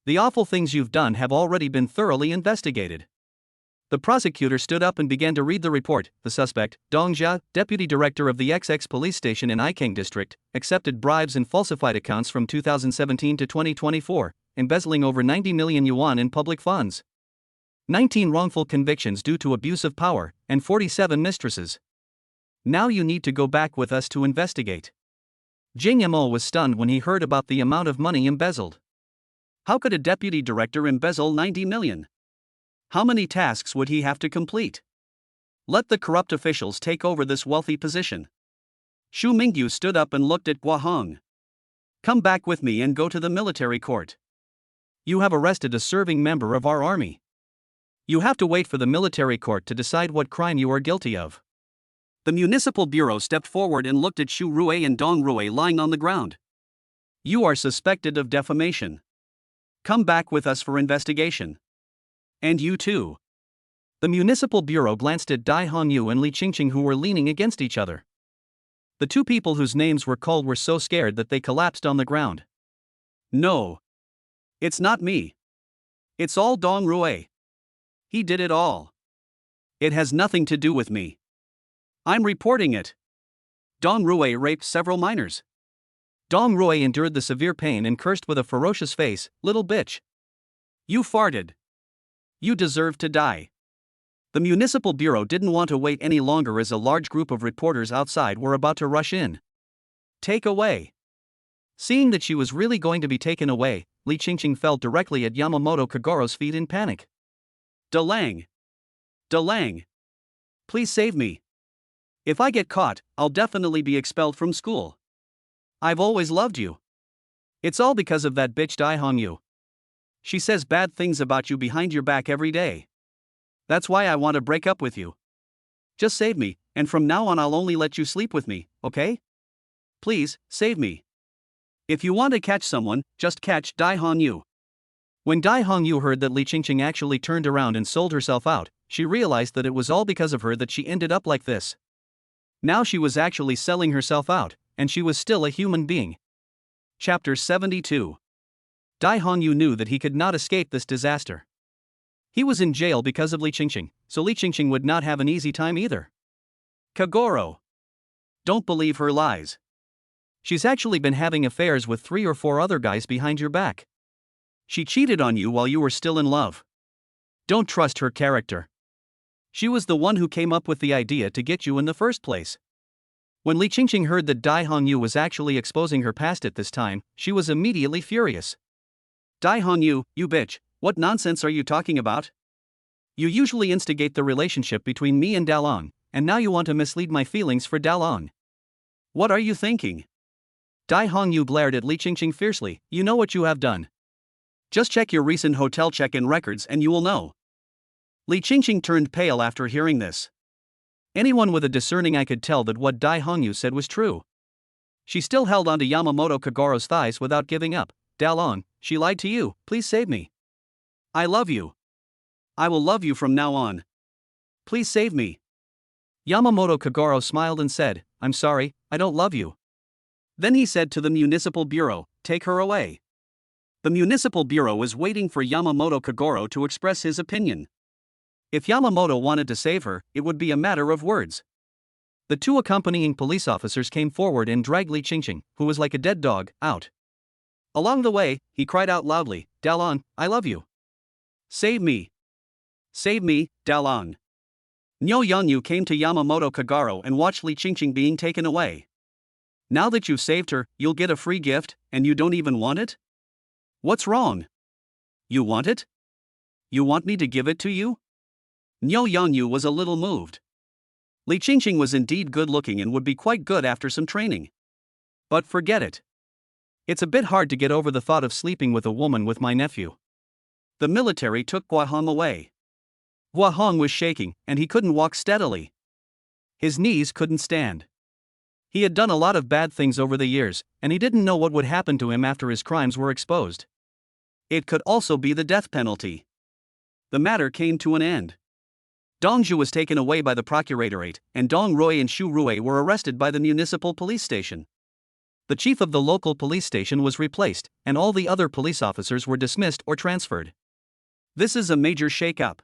The awful things you've done have already been thoroughly investigated. The prosecutor stood up and began to read the report. The suspect, Dongja, deputy director of the XX police station in Ikeng district, accepted bribes and falsified accounts from 2017 to 2024, embezzling over 90 million yuan in public funds. 19 wrongful convictions due to abuse of power, and 47 mistresses. Now you need to go back with us to investigate. Jing Yamo was stunned when he heard about the amount of money embezzled. How could a deputy director embezzle 90 million? How many tasks would he have to complete? Let the corrupt officials take over this wealthy position. Xu Mingyu stood up and looked at Guahong. Come back with me and go to the military court. You have arrested a serving member of our army. You have to wait for the military court to decide what crime you are guilty of. The municipal bureau stepped forward and looked at Xu Rui and Dong Rui lying on the ground. You are suspected of defamation. Come back with us for investigation. And you too. The municipal bureau glanced at Dai Hongyu and Li Qingqing, who were leaning against each other. The two people whose names were called were so scared that they collapsed on the ground. No. It's not me. It's all Dong Rui. He did it all. It has nothing to do with me. I'm reporting it. Dong Rui raped several minors. Dong Rui endured the severe pain and cursed with a ferocious face, "Little bitch. You farted. You deserve to die." The municipal bureau didn't want to wait any longer as a large group of reporters outside were about to rush in. Take away. Seeing that she was really going to be taken away, Li Qingqing fell directly at Yamamoto Kagoro's feet in panic. Delang. Delang. Please save me. If I get caught, I'll definitely be expelled from school. I've always loved you. It's all because of that bitch Dai Hongyu. She says bad things about you behind your back every day. That's why I want to break up with you. Just save me, and from now on I'll only let you sleep with me, okay? Please, save me. If you want to catch someone, just catch Dai Hongyu. When Dai Hongyu heard that Li Qingqing actually turned around and sold herself out, she realized that it was all because of her that she ended up like this. Now she was actually selling herself out, and she was still a human being. Chapter 72. Dai Hongyu knew that he could not escape this disaster. He was in jail because of Li Qingqing, so Li Qingqing would not have an easy time either. Kagoro. Don't believe her lies. She's actually been having affairs with 3 or 4 other guys behind your back. She cheated on you while you were still in love. Don't trust her character. She was the one who came up with the idea to get you in the first place. When Li Qingqing heard that Dai Hongyu was actually exposing her past at this time, she was immediately furious. Dai Hongyu, you bitch, what nonsense are you talking about? You usually instigate the relationship between me and Dalong, and now you want to mislead my feelings for Dalong. What are you thinking? Dai Hongyu glared at Li Qingqing fiercely. You know what you have done. Just check your recent hotel check-in records and you will know. Li Qingqing turned pale after hearing this. Anyone with a discerning eye could tell that what Dai Hongyu said was true. She still held onto Yamamoto Kagoro's thighs without giving up. Dalong, she lied to you, please save me. I love you. I will love you from now on. Please save me. Yamamoto Kagoro smiled and said, I'm sorry, I don't love you. Then he said to the municipal bureau, take her away. The municipal bureau was waiting for Yamamoto Kagoro to express his opinion. If Yamamoto wanted to save her, it would be a matter of words. The two accompanying police officers came forward and dragged Li Qingqing, who was like a dead dog, out. Along the way, he cried out loudly, Dalong, I love you. Save me. Save me, Dalong. Nyo Yanyu came to Yamamoto Kagoro and watched Li Qingqing being taken away. Now that you've saved her, you'll get a free gift, and you don't even want it? What's wrong? You want it? You want me to give it to you? Nyo Yanyu was a little moved. Li Qingqing was indeed good looking and would be quite good after some training. But forget it. It's a bit hard to get over the thought of sleeping with a woman with my nephew. The military took Guahong away. Guahong was shaking, and he couldn't walk steadily. His knees couldn't stand. He had done a lot of bad things over the years, and he didn't know what would happen to him after his crimes were exposed. It could also be the death penalty. The matter came to an end. Dong Zhu was taken away by the procuratorate, and Dong Roy and Xu Rui were arrested by the municipal police station. The chief of the local police station was replaced, and all the other police officers were dismissed or transferred. This is a major shake-up.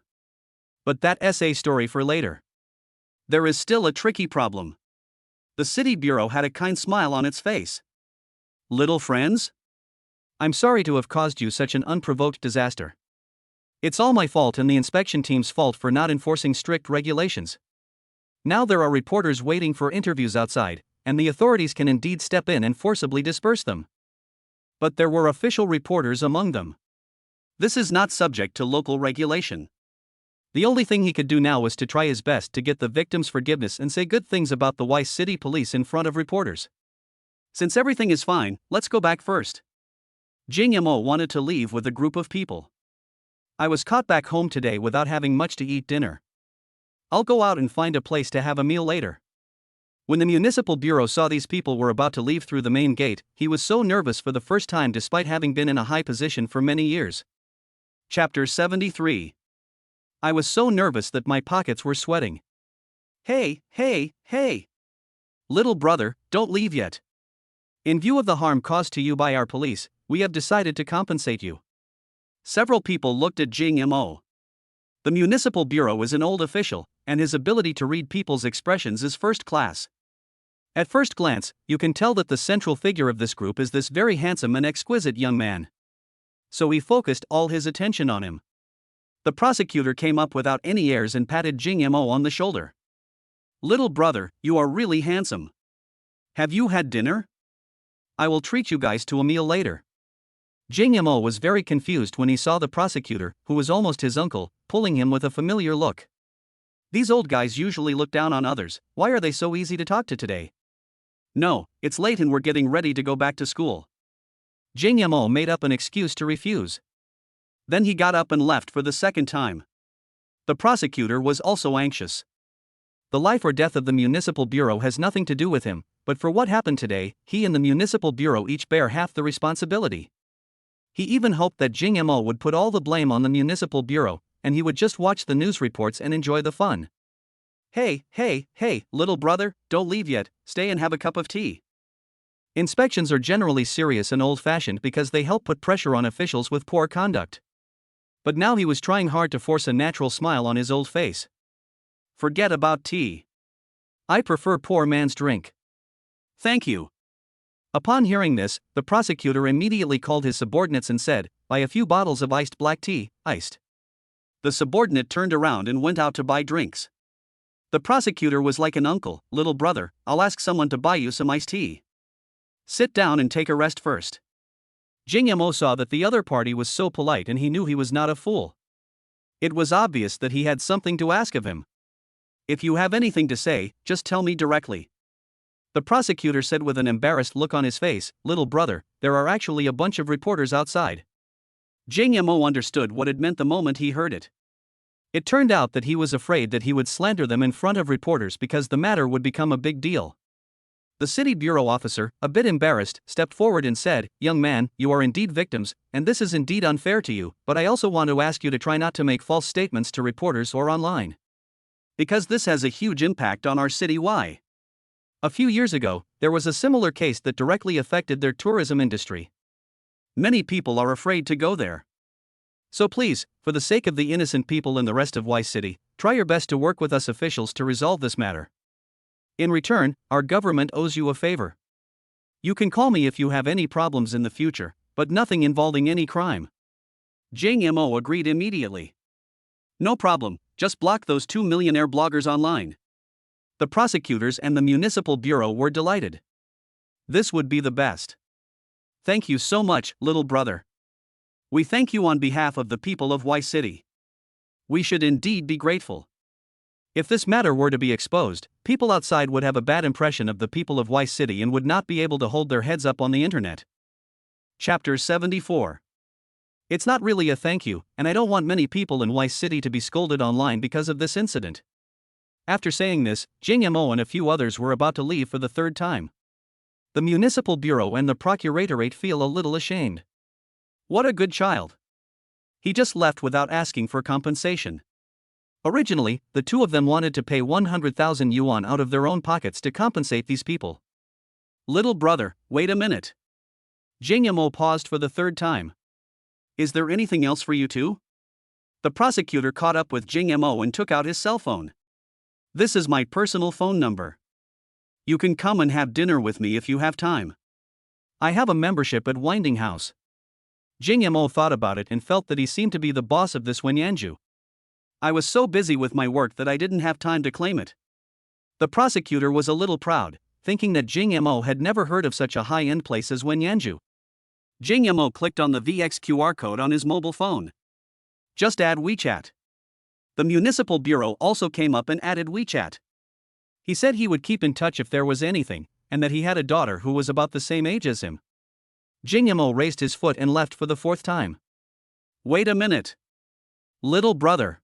But that essay story for later. There is still a tricky problem. The city bureau had a kind smile on its face. Little friends? I'm sorry to have caused you such an unprovoked disaster. It's all my fault and the inspection team's fault for not enforcing strict regulations. Now there are reporters waiting for interviews outside, and the authorities can indeed step in and forcibly disperse them. But there were official reporters among them. This is not subject to local regulation. The only thing he could do now was to try his best to get the victims' forgiveness and say good things about the Weiss City Police in front of reporters. Since everything is fine, let's go back first. Jing Yamo wanted to leave with a group of people. I was caught back home today without having much to eat dinner. I'll go out and find a place to have a meal later. When the municipal bureau saw these people were about to leave through the main gate, he was so nervous for the first time despite having been in a high position for many years. Chapter 73. I was so nervous that my pockets were sweating. Hey, hey, hey! Little brother, don't leave yet. In view of the harm caused to you by our police, we have decided to compensate you. Several people looked at Jing Mo. The municipal bureau is an old official, and his ability to read people's expressions is first class. At first glance, you can tell that the central figure of this group is this very handsome and exquisite young man. So he focused all his attention on him. The prosecutor came up without any airs and patted Jing Mo on the shoulder. Little brother, you are really handsome. Have you had dinner? I will treat you guys to a meal later. Jing Mo was very confused when he saw the prosecutor, who was almost his uncle, pulling him with a familiar look. These old guys usually look down on others. Why are they so easy to talk to today? No, it's late and we're getting ready to go back to school. Jing Mo made up an excuse to refuse. Then he got up and left for the second time. The prosecutor was also anxious. The life or death of the municipal bureau has nothing to do with him, but for what happened today, he and the municipal bureau each bear half the responsibility. He even hoped that Jing Mo would put all the blame on the municipal bureau, and he would just watch the news reports and enjoy the fun. Hey, hey, hey, little brother, don't leave yet, stay and have a cup of tea. Inspections are generally serious and old-fashioned because they help put pressure on officials with poor conduct. But now he was trying hard to force a natural smile on his old face. Forget about tea. I prefer poor man's drink. Thank you. Upon hearing this, the prosecutor immediately called his subordinates and said, buy a few bottles of iced black tea, iced. The subordinate turned around and went out to buy drinks. The prosecutor was like an uncle, little brother, I'll ask someone to buy you some iced tea. Sit down and take a rest first. Jing Mo saw that the other party was so polite and he knew he was not a fool. It was obvious that he had something to ask of him. If you have anything to say, just tell me directly. The prosecutor said with an embarrassed look on his face, little brother, there are actually a bunch of reporters outside. Jing Mo understood what it meant the moment he heard it. It turned out that he was afraid that he would slander them in front of reporters because the matter would become a big deal. The city bureau officer, a bit embarrassed, stepped forward and said, young man, you are indeed victims, and this is indeed unfair to you, but I also want to ask you to try not to make false statements to reporters or online. because this has a huge impact on our city. Why? A few years ago, there was a similar case that directly affected their tourism industry. Many people are afraid to go there. So please, for the sake of the innocent people in the rest of Y City, try your best to work with us officials to resolve this matter. In return, our government owes you a favor. You can call me if you have any problems in the future, but nothing involving any crime. Jing Mo agreed immediately. No problem, just block those 2 millionaire bloggers online. The prosecutors and the municipal bureau were delighted. This would be the best. Thank you so much, little brother. We thank you on behalf of the people of Y City. We should indeed be grateful. If this matter were to be exposed, people outside would have a bad impression of the people of Y City and would not be able to hold their heads up on the internet. Chapter 74. It's not really a thank you, and I don't want many people in Y City to be scolded online because of this incident. After saying this, Jing Mo and a few others were about to leave for the third time. The municipal bureau and the procuratorate feel a little ashamed. What a good child. He just left without asking for compensation. Originally, the two of them wanted to pay 100,000 yuan out of their own pockets to compensate these people. Little brother, wait a minute. Jing Mo paused for the third time. Is there anything else for you too? The prosecutor caught up with Jing Mo and took out his cell phone. This is my personal phone number. You can come and have dinner with me if you have time. I have a membership at Winding House. Jing Mo thought about it and felt that he seemed to be the boss of this Wenyanju. I was so busy with my work that I didn't have time to claim it. The prosecutor was a little proud, thinking that Jing Mo had never heard of such a high-end place as Wenyanju. Jing Mo clicked on the VX QR code on his mobile phone. Just add WeChat. The municipal bureau also came up and added WeChat. He said he would keep in touch if there was anything, and that he had a daughter who was about the same age as him. Jing Mo raised his foot and left for the fourth time. Wait a minute. Little brother.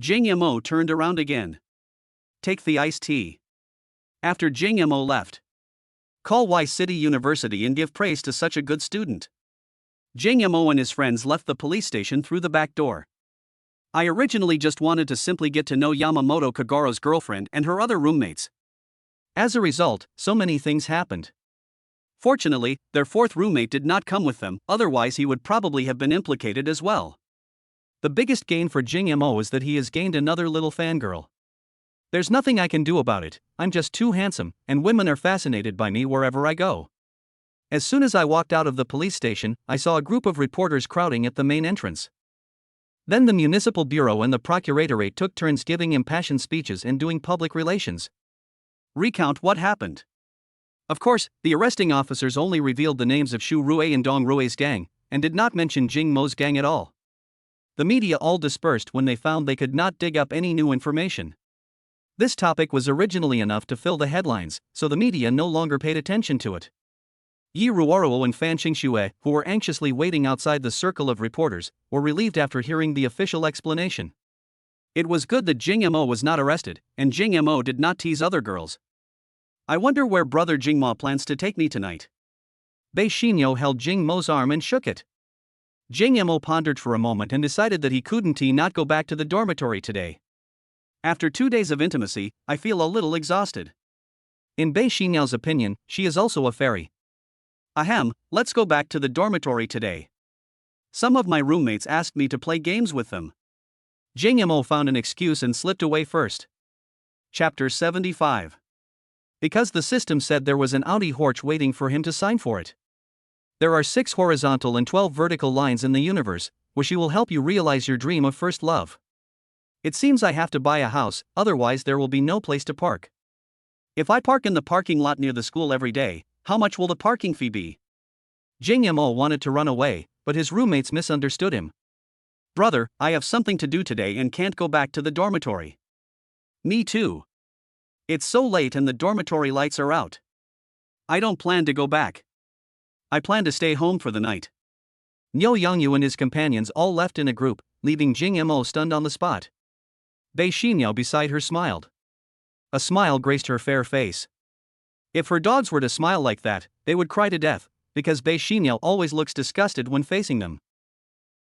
Jing Mo turned around again. Take the iced tea. After Jing Mo left. Call Y City University and give praise to such a good student. Jing Mo and his friends left the police station through the back door. I originally just wanted to simply get to know Yamamoto Kagoro's girlfriend and her other roommates. As a result, so many things happened. Fortunately, their fourth roommate did not come with them, otherwise he would probably have been implicated as well. The biggest gain for Jing Mo is that he has gained another little fangirl. There's nothing I can do about it, I'm just too handsome, and women are fascinated by me wherever I go. As soon as I walked out of the police station, I saw a group of reporters crowding at the main entrance. Then the municipal bureau and the procuratorate took turns giving impassioned speeches and doing public relations. Recount what happened. Of course, the arresting officers only revealed the names of Xu Rui and Dong Rui's gang, and did not mention Jing Mo's gang at all. The media all dispersed when they found they could not dig up any new information. This topic was originally enough to fill the headlines, so the media no longer paid attention to it. Yi Ruoruo and Fan Qingxue, who were anxiously waiting outside the circle of reporters, were relieved after hearing the official explanation. It was good that Jing Mo was not arrested, and Jing Mo did not tease other girls. I wonder where brother Jing Mo plans to take me tonight. Bei Xinyo held Jing Mo's arm and shook it. Jing Mo pondered for a moment and decided that he couldn't not go back to the dormitory today. After 2 days of intimacy, I feel a little exhausted. In Bei Xinyao's opinion, she is also a fairy. Ahem, let's go back to the dormitory today. Some of my roommates asked me to play games with them. Jing Mo found an excuse and slipped away first. Chapter 75. Because the system said there was an Audi Horch waiting for him to sign for it. There are 6 horizontal and 12 vertical lines in the universe, which will help you realize your dream of first love. It seems I have to buy a house, otherwise there will be no place to park. If I park in the parking lot near the school every day, how much will the parking fee be? Jing Mo wanted to run away, but his roommates misunderstood him. Brother, I have something to do today and can't go back to the dormitory. Me too. It's so late and the dormitory lights are out. I don't plan to go back. I plan to stay home for the night. Niu Yangyu and his companions all left in a group, leaving Jing Mo stunned on the spot. Bei Xinyo beside her smiled. A smile graced her fair face. If her dogs were to smile like that, they would cry to death, because Bei Xinyo always looks disgusted when facing them.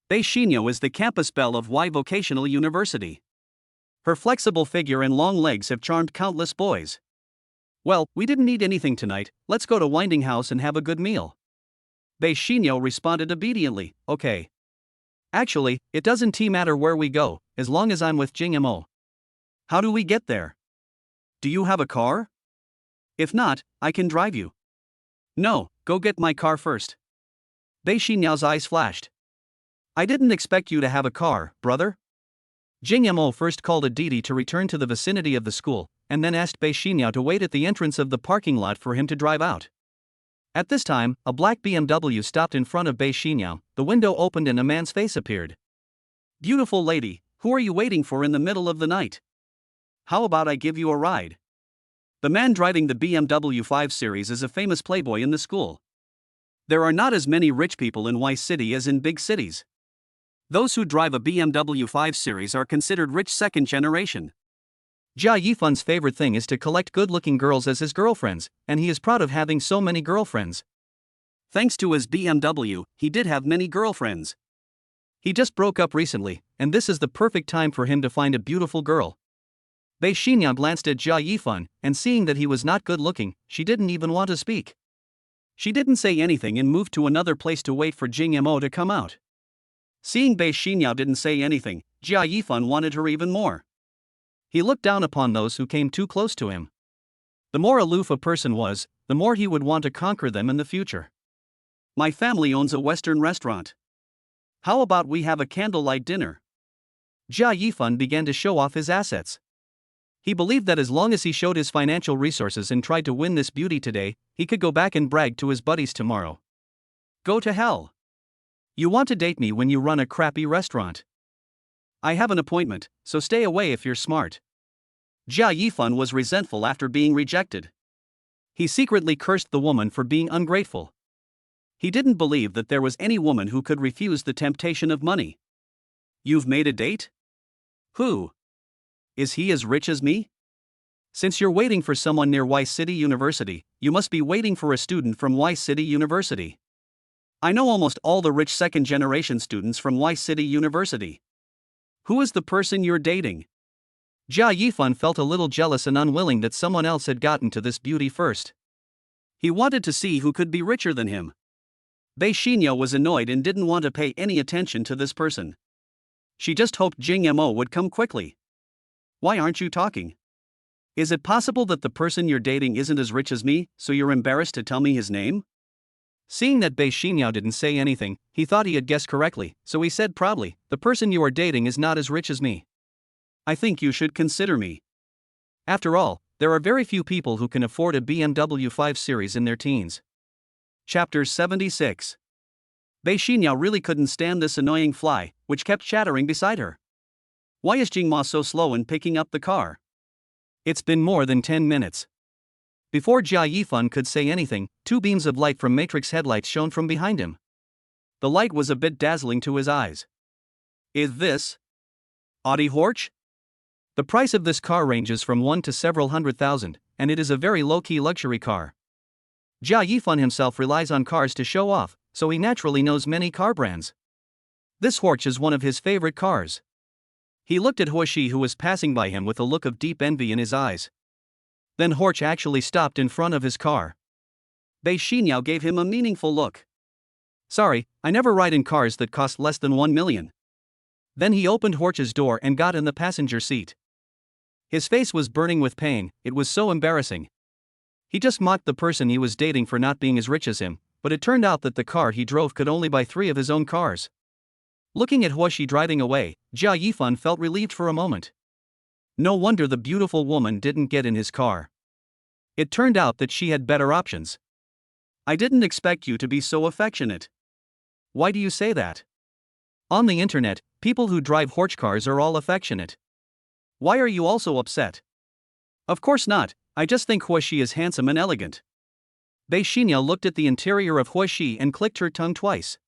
Bei Xinyo is the campus belle of Y Vocational University. Her flexible figure and long legs have charmed countless boys. Well, we didn't eat anything tonight, let's go to Winding House and have a good meal. Beijinho responded obediently, okay. Actually, it doesn't matter where we go, as long as I'm with Jingmo. How do we get there? Do you have a car? If not, I can drive you. No, go get my car first. Beijinho's eyes flashed. I didn't expect you to have a car, brother. Jingmo first called Aditi to return to the vicinity of the school, and then asked Beijinho to wait at the entrance of the parking lot for him to drive out. At this time, a black BMW stopped in front of Beijinho, the window opened and a man's face appeared. Beautiful lady, who are you waiting for in the middle of the night? How about I give you a ride? The man driving the BMW 5 Series is a famous playboy in the school. There are not as many rich people in Y City as in big cities. Those who drive a BMW 5 Series are considered rich second generation. Jia Yifun's favorite thing is to collect good-looking girls as his girlfriends, and he is proud of having so many girlfriends. Thanks to his BMW, he did have many girlfriends. He just broke up recently, and this is the perfect time for him to find a beautiful girl. Beijinho glanced at Jia Yifun, and seeing that he was not good-looking, she didn't even want to speak. She didn't say anything and moved to another place to wait for Jingmo to come out. Seeing Beijinho didn't say anything, Jia Yifun wanted her even more. He looked down upon those who came too close to him. The more aloof a person was, the more he would want to conquer them in the future. My family owns a Western restaurant. How about we have a candlelight dinner? Jia Yifun began to show off his assets. He believed that as long as he showed his financial resources and tried to win this beauty today, he could go back and brag to his buddies tomorrow. Go to hell. You want to date me when you run a crappy restaurant? I have an appointment, so stay away if you're smart. Jia Yifun was resentful after being rejected. He secretly cursed the woman for being ungrateful. He didn't believe that there was any woman who could refuse the temptation of money. You've made a date? Who? Is he as rich as me? Since you're waiting for someone near Y City University, you must be waiting for a student from Y City University. I know almost all the rich second-generation students from Y City University. Who is the person you're dating? Jia Yifun felt a little jealous and unwilling that someone else had gotten to this beauty first. He wanted to see who could be richer than him. Beijinho was annoyed and didn't want to pay any attention to this person. She just hoped Jingmo would come quickly. Why aren't you talking? Is it possible that the person you're dating isn't as rich as me, so you're embarrassed to tell me his name? Seeing that Beijinho didn't say anything, he thought he had guessed correctly, so he said proudly, the person you are dating is not as rich as me. I think you should consider me. After all, there are very few people who can afford a BMW 5 Series in their teens. Chapter 76. Beijinho really couldn't stand this annoying fly, which kept chattering beside her. Why is Jingmo so slow in picking up the car? It's been more than 10 minutes. Before Jia Yifun could say anything, two beams of light from Matrix headlights shone from behind him. The light was a bit dazzling to his eyes. Is this Audi Horch? The price of this car ranges from 1 to several hundred thousand, and it is a very low-key luxury car. Jia Yifun himself relies on cars to show off, so he naturally knows many car brands. This Horch is one of his favorite cars. He looked at Huoshi, who was passing by him with a look of deep envy in his eyes. Then Horch actually stopped in front of his car. Beijinho gave him a meaningful look. Sorry, I never ride in cars that cost less than 1 million. Then he opened Horch's door and got in the passenger seat. His face was burning with pain, it was so embarrassing. He just mocked the person he was dating for not being as rich as him, but it turned out that the car he drove could only buy 3 of his own cars. Looking at Huoshi driving away, Jia Yifun felt relieved for a moment. No wonder the beautiful woman didn't get in his car. It turned out that she had better options. I didn't expect you to be so affectionate. Why do you say that? On the internet, people who drive Horch cars are all affectionate. Why are you also upset? Of course not, I just think Huoshi is handsome and elegant. Beijinho looked at the interior of Huoshi and clicked her tongue twice.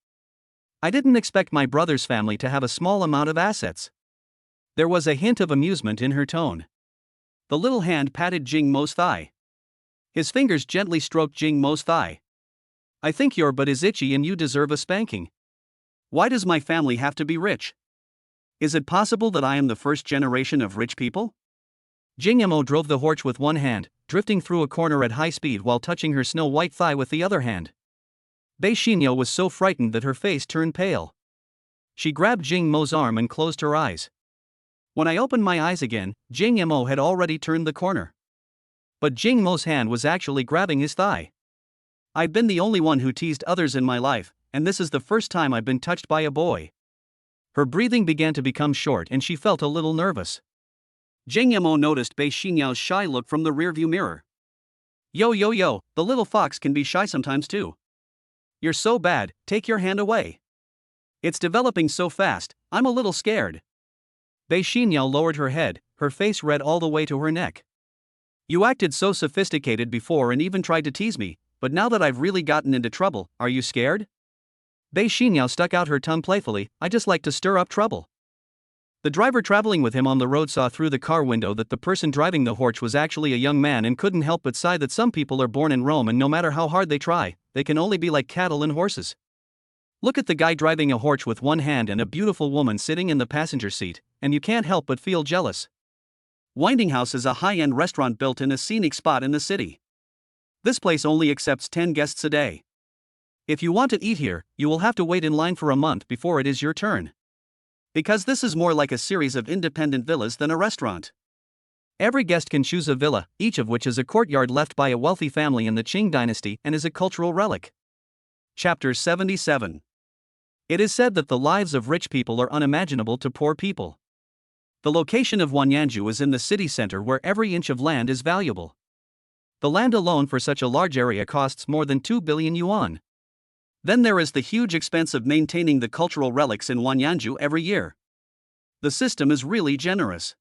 I didn't expect my brother's family to have a small amount of assets. There was a hint of amusement in her tone. The little hand patted Jingmo's thigh. His fingers gently stroked Jingmo's thigh. I think your butt is itchy and you deserve a spanking. Why does my family have to be rich? Is it possible that I am the first generation of rich people? Jing Mo drove the horse with one hand, drifting through a corner at high speed while touching her snow-white thigh with the other hand. Bei Xinyo was so frightened that her face turned pale. She grabbed Jing Mo's arm and closed her eyes. When I opened my eyes again, Jing Mo had already turned the corner. But Jing Mo's hand was actually grabbing his thigh. I've been the only one who teased others in my life, and this is the first time I've been touched by a boy. Her breathing began to become short and she felt a little nervous. Jing Mo noticed Bei Xinyao's shy look from the rearview mirror. Yo, the little fox can be shy sometimes too. You're so bad, take your hand away. It's developing so fast, I'm a little scared. Bei Xinyao lowered her head, her face red all the way to her neck. You acted so sophisticated before and even tried to tease me, but now that I've really gotten into trouble, are you scared? Bei Xinyao stuck out her tongue playfully, I just like to stir up trouble. The driver traveling with him on the road saw through the car window that the person driving the horse was actually a young man and couldn't help but sigh that some people are born in Rome and no matter how hard they try, they can only be like cattle and horses. Look at the guy driving a horse with one hand and a beautiful woman sitting in the passenger seat, and you can't help but feel jealous. Winding House is a high-end restaurant built in a scenic spot in the city. This place only accepts 10 guests a day. If you want to eat here, you will have to wait in line for a month before it is your turn. Because this is more like a series of independent villas than a restaurant. Every guest can choose a villa, each of which is a courtyard left by a wealthy family in the Qing dynasty and is a cultural relic. Chapter 77. It is said that the lives of rich people are unimaginable to poor people. The location of Wanyanju is in the city center where every inch of land is valuable. The land alone for such a large area costs more than 2 billion yuan. Then there is the huge expense of maintaining the cultural relics in Wanyanju every year. The system is really generous.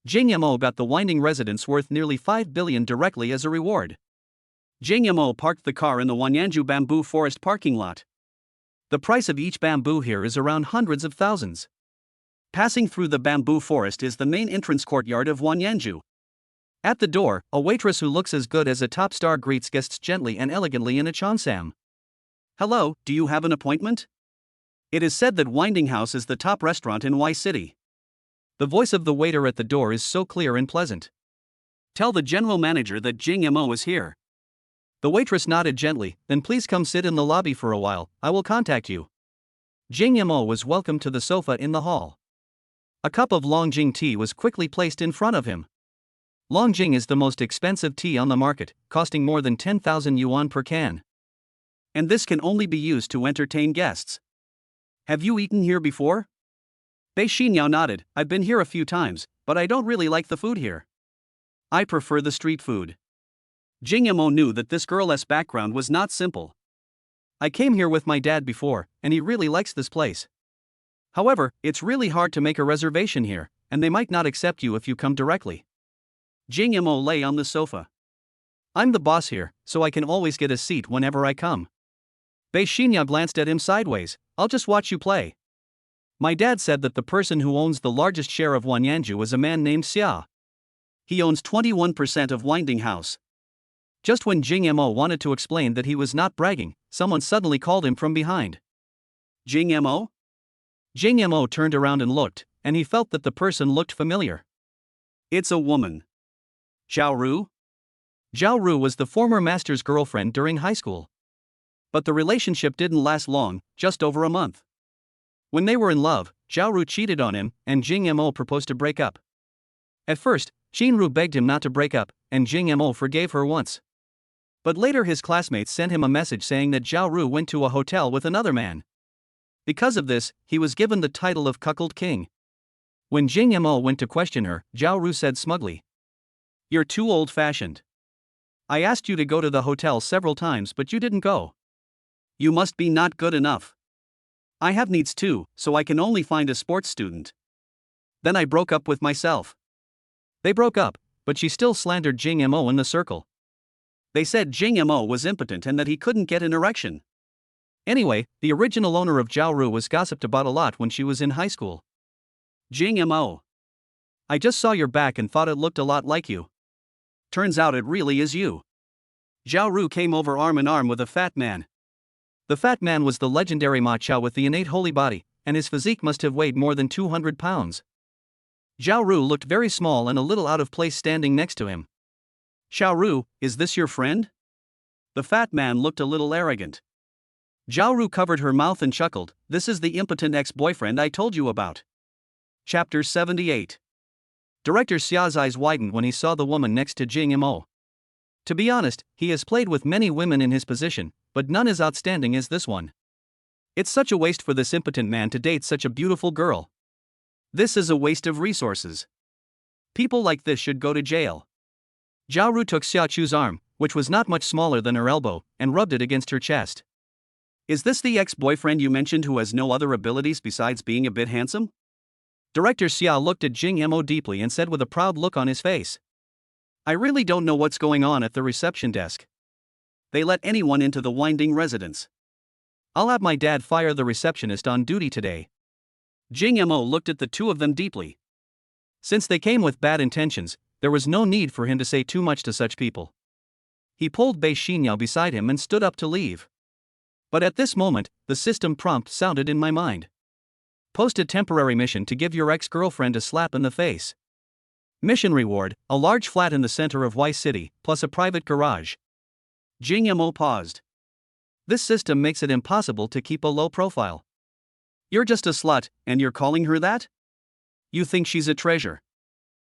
Jing Mo got the Winding residence worth nearly 5 billion directly as a reward. Jing Mo parked the car in the Wanyanju bamboo forest parking lot. The price of each bamboo here is around hundreds of thousands. Passing through the bamboo forest is the main entrance courtyard of Wanyanju. At the door, a waitress who looks as good as a top star greets guests gently and elegantly in a cheongsam. Hello, do you have an appointment? It is said that Winding House is the top restaurant in Y City. The voice of the waiter at the door is so clear and pleasant. Tell the general manager that Jing Mo is here. The waitress nodded gently, then please come sit in the lobby for a while, I will contact you. Jing Mo was welcomed to the sofa in the hall. A cup of Longjing tea was quickly placed in front of him. Longjing is the most expensive tea on the market, costing more than 10,000 yuan per can. And this can only be used to entertain guests. Have you eaten here before? Bei Xinyao nodded, I've been here a few times, but I don't really like the food here. I prefer the street food. Jing Mo knew that this girl's background was not simple. I came here with my dad before, and he really likes this place. However, it's really hard to make a reservation here, and they might not accept you if you come directly. Jing Mo lay on the sofa. I'm the boss here, so I can always get a seat whenever I come. Bei Xinyao glanced at him sideways, I'll just watch you play. My dad said that the person who owns the largest share of Wanyanju is a man named Xia. He owns 21% of Winding House. Just when Jing Mo wanted to explain that he was not bragging, someone suddenly called him from behind. Jing Mo? Jing Mo turned around and looked, and he felt that the person looked familiar. It's a woman. Zhao Ru? Zhao Ru was the former master's girlfriend during high school. But the relationship didn't last long, just over a month. When they were in love, Zhao Ru cheated on him, and Jing Mo proposed to break up. At first, Jing Ru begged him not to break up, and Jing Mo forgave her once. But later his classmates sent him a message saying that Zhao Ru went to a hotel with another man. Because of this, he was given the title of Cuckold King. When Jing Mo went to question her, Zhao Ru said smugly, You're too old-fashioned. I asked you to go to the hotel several times but you didn't go. You must be not good enough. I have needs too, so I can only find a sports student. Then I broke up with myself. They broke up, but she still slandered Jing Mo in the circle. They said Jing Mo was impotent and that he couldn't get an erection. Anyway, the original owner of Zhao Ru was gossiped about a lot when she was in high school. Jing Mo. I just saw your back and thought it looked a lot like you. Turns out it really is you. Zhao Ru came over arm in arm with a fat man. The fat man was the legendary Ma Chao with the innate holy body, and his physique must have weighed more than 200 pounds. Zhao Ru looked very small and a little out of place standing next to him. Xiao Ru, is this your friend? The fat man looked a little arrogant. Zhao Ru covered her mouth and chuckled, this is the impotent ex-boyfriend I told you about. Chapter 78. Director Xia's eyes widened when he saw the woman next to Jing Mo. To be honest, he has played with many women in his position, but none as outstanding as this one. It's such a waste for this impotent man to date such a beautiful girl. This is a waste of resources. People like this should go to jail. Zhao Ru took Xia Chu's arm, which was not much smaller than her elbow, and rubbed it against her chest. Is this the ex-boyfriend you mentioned who has no other abilities besides being a bit handsome? Director Xia looked at Jing Mo deeply and said with a proud look on his face. I really don't know what's going on at the reception desk. They let anyone into the Winding residence. I'll have my dad fire the receptionist on duty today. Jing Mo looked at the two of them deeply. Since they came with bad intentions, there was no need for him to say too much to such people. He pulled Bei Xinyao beside him and stood up to leave. But at this moment, the system prompt sounded in my mind. Post a temporary mission to give your ex-girlfriend a slap in the face. Mission reward, a large flat in the center of Y City, plus a private garage. Jing Mo paused. This system makes it impossible to keep a low profile. You're just a slut, and you're calling her that? You think she's a treasure?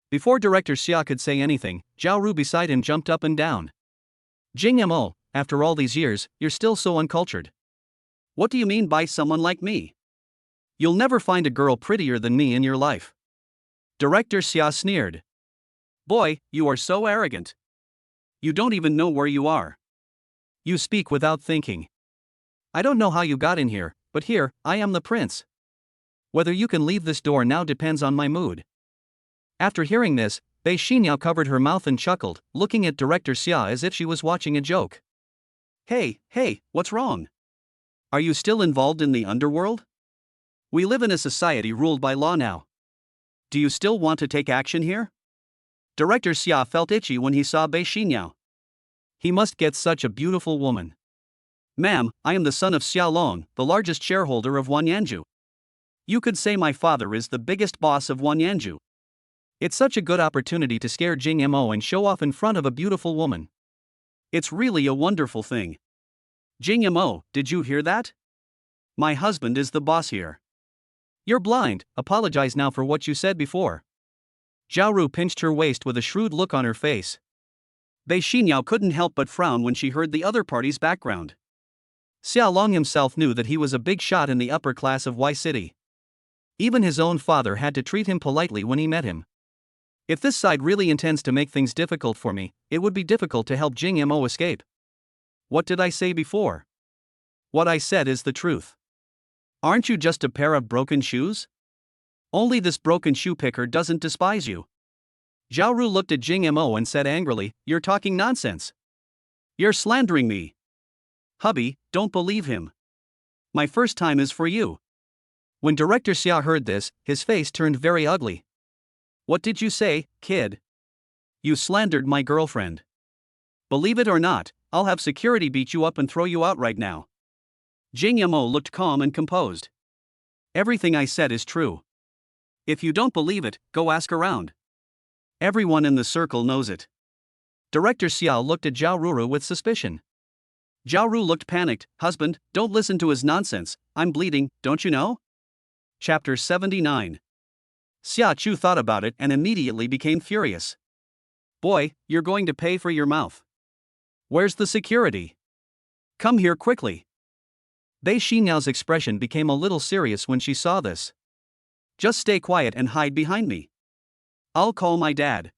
Before Director Xia could say anything, Zhao Ru beside him jumped up and down. Jing Mo, after all these years, you're still so uncultured. What do you mean by someone like me? You'll never find a girl prettier than me in your life. Director Xia sneered. Boy, you are so arrogant. You don't even know where you are. You speak without thinking. I don't know how you got in here, but here, I am the prince. Whether you can leave this door now depends on my mood. After hearing this, Bei Xinyao covered her mouth and chuckled, looking at Director Xia as if she was watching a joke. Hey, what's wrong? Are you still involved in the underworld? We live in a society ruled by law now. Do you still want to take action here? Director Xia felt itchy when he saw Bei Xinyao. He must get such a beautiful woman. Ma'am, I am the son of Xia Long, the largest shareholder of Wanyanju. You could say my father is the biggest boss of Wanyanju. It's such a good opportunity to scare Jing Mo and show off in front of a beautiful woman. It's really a wonderful thing. Jing Mo, did you hear that? My husband is the boss here. You're blind, apologize now for what you said before. Zhao Ru pinched her waist with a shrewd look on her face. Bei Xinyao couldn't help but frown when she heard the other party's background. Xia Long himself knew that he was a big shot in the upper class of Y City. Even his own father had to treat him politely when he met him. If this side really intends to make things difficult for me, it would be difficult to help Jing Mo escape. What did I say before? What I said is the truth. Aren't you just a pair of broken shoes? Only this broken shoe picker doesn't despise you. Zhao Ru looked at Jing Mo and said angrily, you're talking nonsense. You're slandering me. Hubby, don't believe him. My first time is for you. When Director Xia heard this, his face turned very ugly. What did you say, kid? You slandered my girlfriend. Believe it or not, I'll have security beat you up and throw you out right now. Jing Mo looked calm and composed. Everything I said is true. If you don't believe it, go ask around. Everyone in the circle knows it. Director Xia looked at Zhao Ru with suspicion. Zhao Ru looked panicked. Husband, don't listen to his nonsense, I'm bleeding, don't you know? Chapter 79. Xia Chu thought about it and immediately became furious. Boy, you're going to pay for your mouth. Where's the security? Come here quickly. Bei Xinyao's expression became a little serious when she saw this. Just stay quiet and hide behind me. I'll call my dad.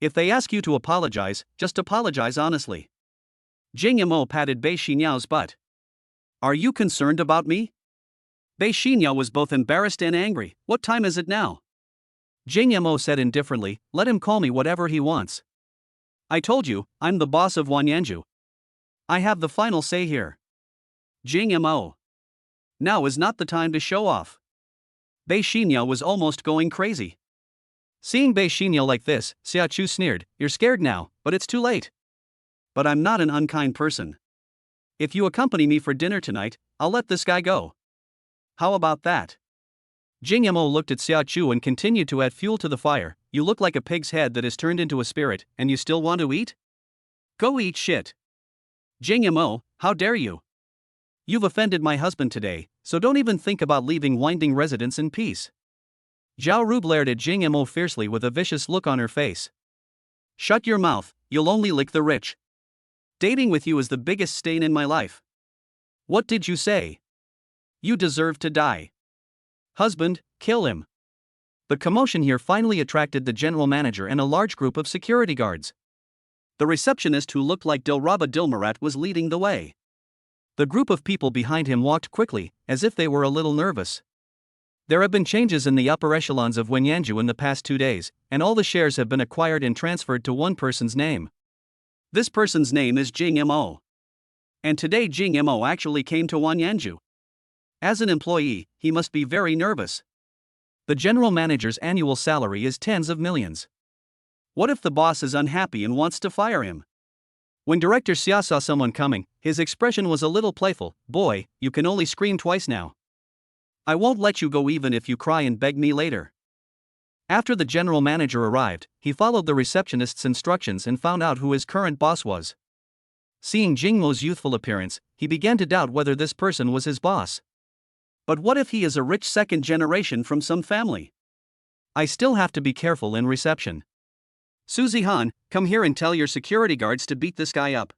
If they ask you to apologize, just apologize honestly. Jing Mo patted Bei Xinyao's butt. Are you concerned about me? Bei Xinyao was both embarrassed and angry. What time is it now? Jing Mo said indifferently, let him call me whatever he wants. I told you, I'm the boss of Wanyanju. I have the final say here. Jing Mo. Now is not the time to show off. Bei Xinyao was almost going crazy. Seeing Bei Xinyao like this, Xia Chu sneered, you're scared now, but it's too late. But I'm not an unkind person. If you accompany me for dinner tonight, I'll let this guy go. How about that? Jing Mo looked at Xia Chu and continued to add fuel to the fire. You look like a pig's head that is turned into a spirit, and you still want to eat? Go eat shit. Jing Mo, how dare you? You've offended my husband today, so don't even think about leaving Winding Residence in peace. Zhao Ru glared at Jing Mo fiercely with a vicious look on her face. Shut your mouth, you'll only lick the rich. Dating with you is the biggest stain in my life. What did you say? You deserve to die. Husband, kill him. The commotion here finally attracted the general manager and a large group of security guards. The receptionist who looked like Dilraba Dilmurat was leading the way. The group of people behind him walked quickly, as if they were a little nervous. There have been changes in the upper echelons of Wenyanju in the past 2 days, and all the shares have been acquired and transferred to one person's name. This person's name is Jing Mo. And today Jing Mo actually came to Wenyanju. As an employee, he must be very nervous. The general manager's annual salary is tens of millions. What if the boss is unhappy and wants to fire him? When Director Xia saw someone coming, his expression was a little playful. Boy, you can only scream twice now. I won't let you go even if you cry and beg me later. After the general manager arrived, he followed the receptionist's instructions and found out who his current boss was. Seeing Jing Mo's youthful appearance, he began to doubt whether this person was his boss. But what if he is a rich second generation from some family? I still have to be careful in reception. Su Zihan, come here and tell your security guards to beat this guy up.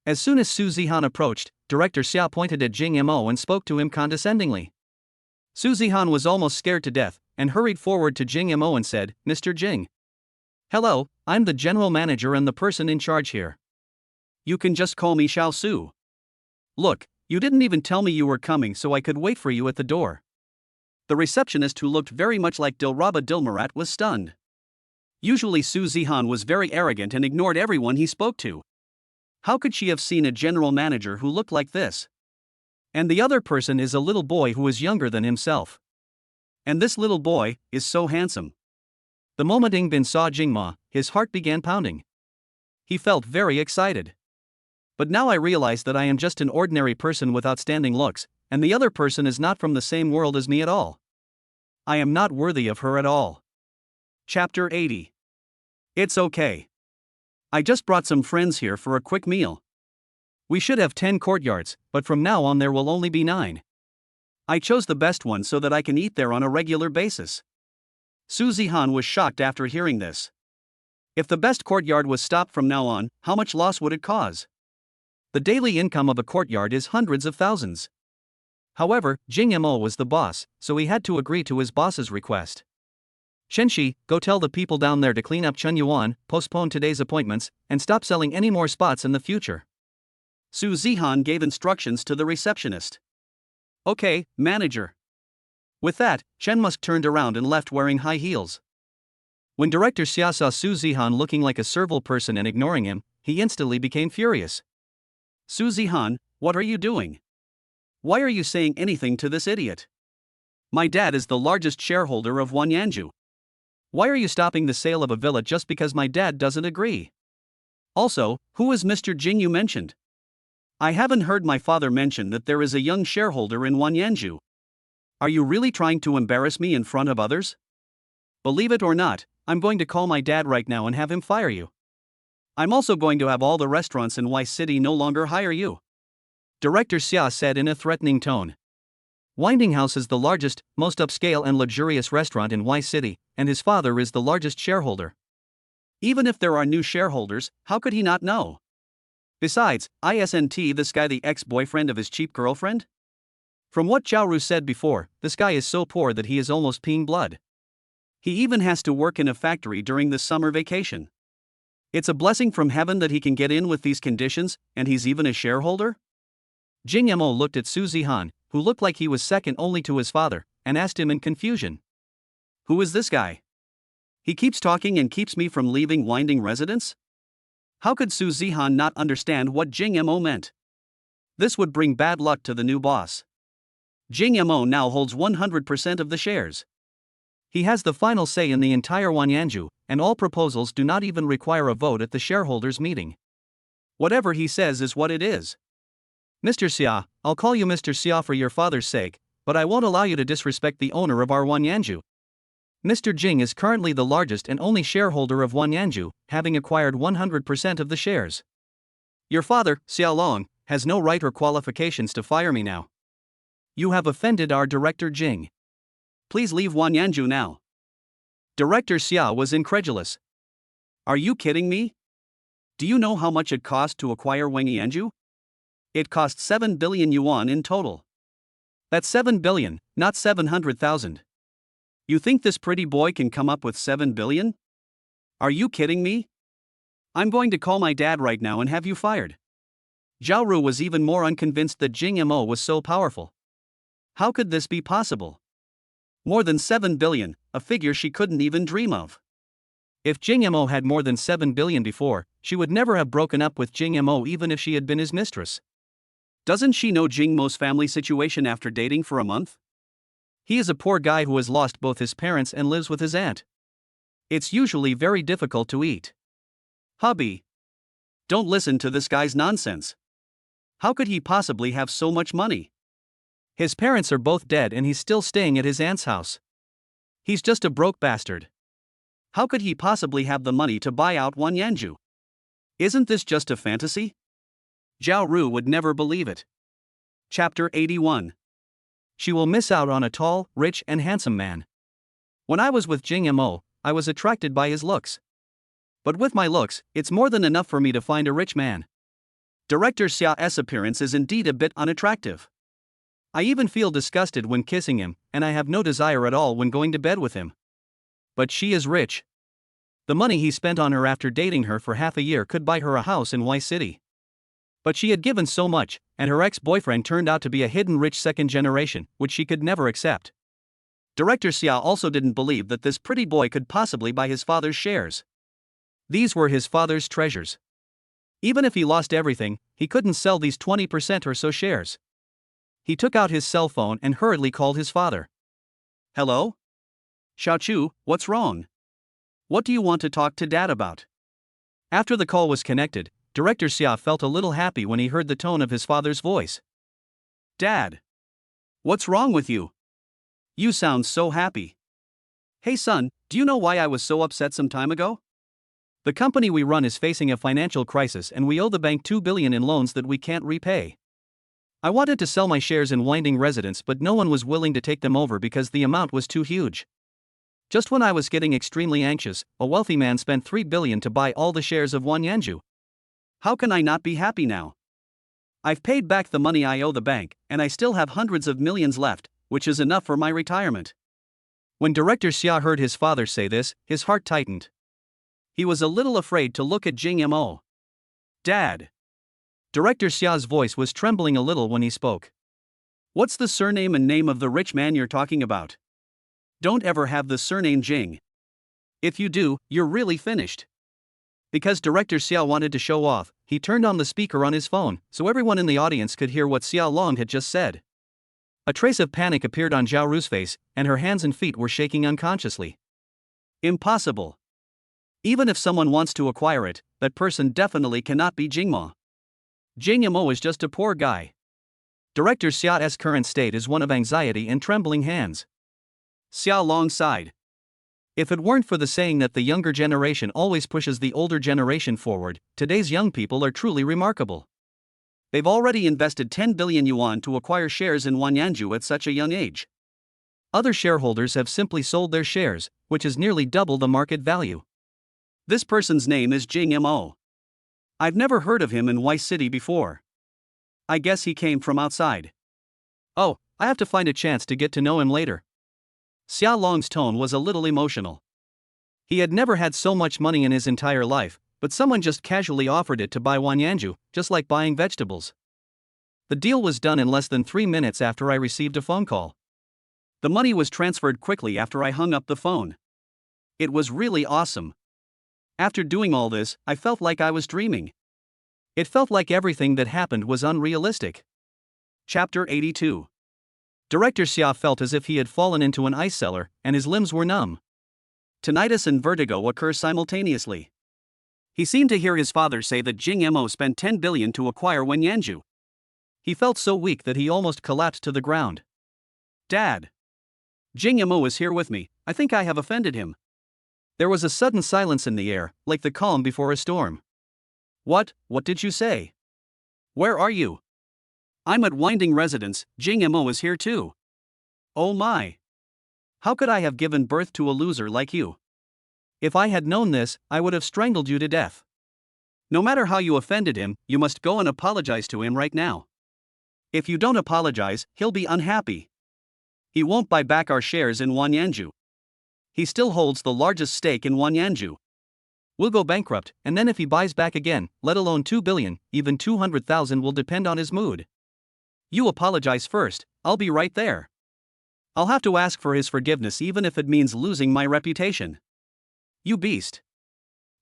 As soon as Su Zihan approached, Director Xia pointed at Jing Mo and spoke to him condescendingly. Su Zihan was almost scared to death, and hurried forward to Jing Mo and said, Mr. Jing. Hello, I'm the general manager and the person in charge here. You can just call me Xiao Su. Look, you didn't even tell me you were coming so I could wait for you at the door. The receptionist, who looked very much like Dilraba Dilmurat, was stunned. Usually Su Zihan was very arrogant and ignored everyone he spoke to. How could she have seen a general manager who looked like this? And the other person is a little boy who is younger than himself. And this little boy is so handsome. The moment Ing Bin saw Jing Ma, his heart began pounding. He felt very excited. But now I realize that I am just an ordinary person with outstanding looks, and the other person is not from the same world as me at all. I am not worthy of her at all. Chapter 80. It's okay. I just brought some friends here for a quick meal. We should have 10 courtyards, but from now on there will only be 9. I chose the best one so that I can eat there on a regular basis. Su Zihan was shocked after hearing this. If the best courtyard was stopped from now on, how much loss would it cause? The daily income of a courtyard is hundreds of thousands. However, Jing Mo was the boss, so he had to agree to his boss's request. Shenxi, go tell the people down there to clean up Chunyuan, postpone today's appointments, and stop selling any more spots in the future. Su Zihan gave instructions to the receptionist. Okay, manager. With that, Chen Musk turned around and left wearing high heels. When Director Xia saw Su Zihan looking like a servile person and ignoring him, he instantly became furious. Su Zihan, what are you doing? Why are you saying anything to this idiot? My dad is the largest shareholder of Wenyanju. Why are you stopping the sale of a villa just because my dad doesn't agree? Also, who is Mr. Jing you mentioned? I haven't heard my father mention that there is a young shareholder in Wenyanju. Are you really trying to embarrass me in front of others? Believe it or not, I'm going to call my dad right now and have him fire you. I'm also going to have all the restaurants in Y City no longer hire you. Director Xia said in a threatening tone. Winding House is the largest, most upscale and luxurious restaurant in Y City, and his father is the largest shareholder. Even if there are new shareholders, how could he not know? Besides, isn't this guy the ex-boyfriend of his cheap girlfriend? From what Zhao Ru said before, this guy is so poor that he is almost peeing blood. He even has to work in a factory during the summer vacation. It's a blessing from heaven that he can get in with these conditions, and he's even a shareholder? Jing Mo looked at Su Zihan, who looked like he was second only to his father, and asked him in confusion. Who is this guy? He keeps talking and keeps me from leaving Winding Residence? How could Su Zihan not understand what Jing Mo meant? This would bring bad luck to the new boss. Jing Mo now holds 100% of the shares. He has the final say in the entire Wenyanju, and all proposals do not even require a vote at the shareholders' meeting. Whatever he says is what it is. Mr. Xia, I'll call you Mr. Xia for your father's sake, but I won't allow you to disrespect the owner of our Wanyanju. Mr. Jing is currently the largest and only shareholder of Wanyanju, having acquired 100% of the shares. Your father, Xiao Long, has no right or qualifications to fire me now. You have offended our director Jing. Please leave Wanyanju now. Director Xiao was incredulous. Are you kidding me? Do you know how much it cost to acquire Wanyanju? It cost 7 billion yuan in total. That's 7 billion, not 700,000. You think this pretty boy can come up with 7 billion? Are you kidding me? I'm going to call my dad right now and have you fired. Zhao Ru was even more unconvinced that Jing Mo was so powerful. How could this be possible? More than 7 billion, a figure she couldn't even dream of. If Jing Mo had more than 7 billion before, she would never have broken up with Jing Mo even if she had been his mistress. Doesn't she know Jing Mo's family situation after dating for a month? He is a poor guy who has lost both his parents and lives with his aunt. It's usually very difficult to eat. Hubby. Don't listen to this guy's nonsense. How could he possibly have so much money? His parents are both dead and he's still staying at his aunt's house. He's just a broke bastard. How could he possibly have the money to buy out Wanyanju? Isn't this just a fantasy? Zhao Ru would never believe it. Chapter 81. She will miss out on a tall, rich and handsome man. When I was with Jing Mo, I was attracted by his looks. But with my looks, it's more than enough for me to find a rich man. Director Xiao's appearance is indeed a bit unattractive. I even feel disgusted when kissing him, and I have no desire at all when going to bed with him. But she is rich. The money he spent on her after dating her for half a year could buy her a house in Y City. But she had given so much, and her ex-boyfriend turned out to be a hidden rich second generation, which she could never accept. Director Xiao also didn't believe that this pretty boy could possibly buy his father's shares. These were his father's treasures. Even if he lost everything, he couldn't sell these 20% or so shares. He took out his cell phone and hurriedly called his father. Hello? Xiaochu, what's wrong? What do you want to talk to Dad about? After the call was connected, Director Xia felt a little happy when he heard the tone of his father's voice. Dad. What's wrong with you? You sound so happy. Hey son, do you know why I was so upset some time ago? The company we run is facing a financial crisis and we owe the bank 2 billion in loans that we can't repay. I wanted to sell my shares in Winding Residence but no one was willing to take them over because the amount was too huge. Just when I was getting extremely anxious, a wealthy man spent 3 billion to buy all the shares of Wanyanju. How can I not be happy now? I've paid back the money I owe the bank, and I still have hundreds of millions left, which is enough for my retirement. When Director Xia heard his father say this, his heart tightened. He was a little afraid to look at Jing Mo. Dad. Director Xia's voice was trembling a little when he spoke. What's the surname and name of the rich man you're talking about? Don't ever have the surname Jing. If you do, you're really finished. Because Director Xiao wanted to show off, he turned on the speaker on his phone, so everyone in the audience could hear what Xiao Long had just said. A trace of panic appeared on Zhao Ru's face, and her hands and feet were shaking unconsciously. Impossible. Even if someone wants to acquire it, that person definitely cannot be Jingmo. Jingmo is just a poor guy. Director Xiao's current state is one of anxiety and trembling hands. Xiao Long sighed. If it weren't for the saying that the younger generation always pushes the older generation forward, today's young people are truly remarkable. They've already invested 10 billion yuan to acquire shares in Wanyanju at such a young age. Other shareholders have simply sold their shares, which is nearly double the market value. This person's name is Jing Mo. I've never heard of him in Y City before. I guess he came from outside. Oh, I have to find a chance to get to know him later. Xiao Long's tone was a little emotional. He had never had so much money in his entire life, but someone just casually offered it to buy Wanyanju, just like buying vegetables. The deal was done in less than 3 minutes after I received a phone call. The money was transferred quickly after I hung up the phone. It was really awesome. After doing all this, I felt like I was dreaming. It felt like everything that happened was unrealistic. Chapter 82. Director Xia felt as if he had fallen into an ice cellar, and his limbs were numb. Tinnitus and vertigo occur simultaneously. He seemed to hear his father say that Jing Mo spent 10 billion to acquire Wanyanju. He felt so weak that he almost collapsed to the ground. Dad. Jing Mo is here with me, I think I have offended him. There was a sudden silence in the air, like the calm before a storm. What did you say? Where are you? I'm at Winding Residence, Jing Mo is here too. Oh my. How could I have given birth to a loser like you? If I had known this, I would have strangled you to death. No matter how you offended him, you must go and apologize to him right now. If you don't apologize, he'll be unhappy. He won't buy back our shares in Wanyanju. He still holds the largest stake in Wanyanju. We'll go bankrupt, and then if he buys back again, let alone 2 billion, even 200,000 will depend on his mood. You apologize first, I'll be right there. I'll have to ask for his forgiveness even if it means losing my reputation. You beast.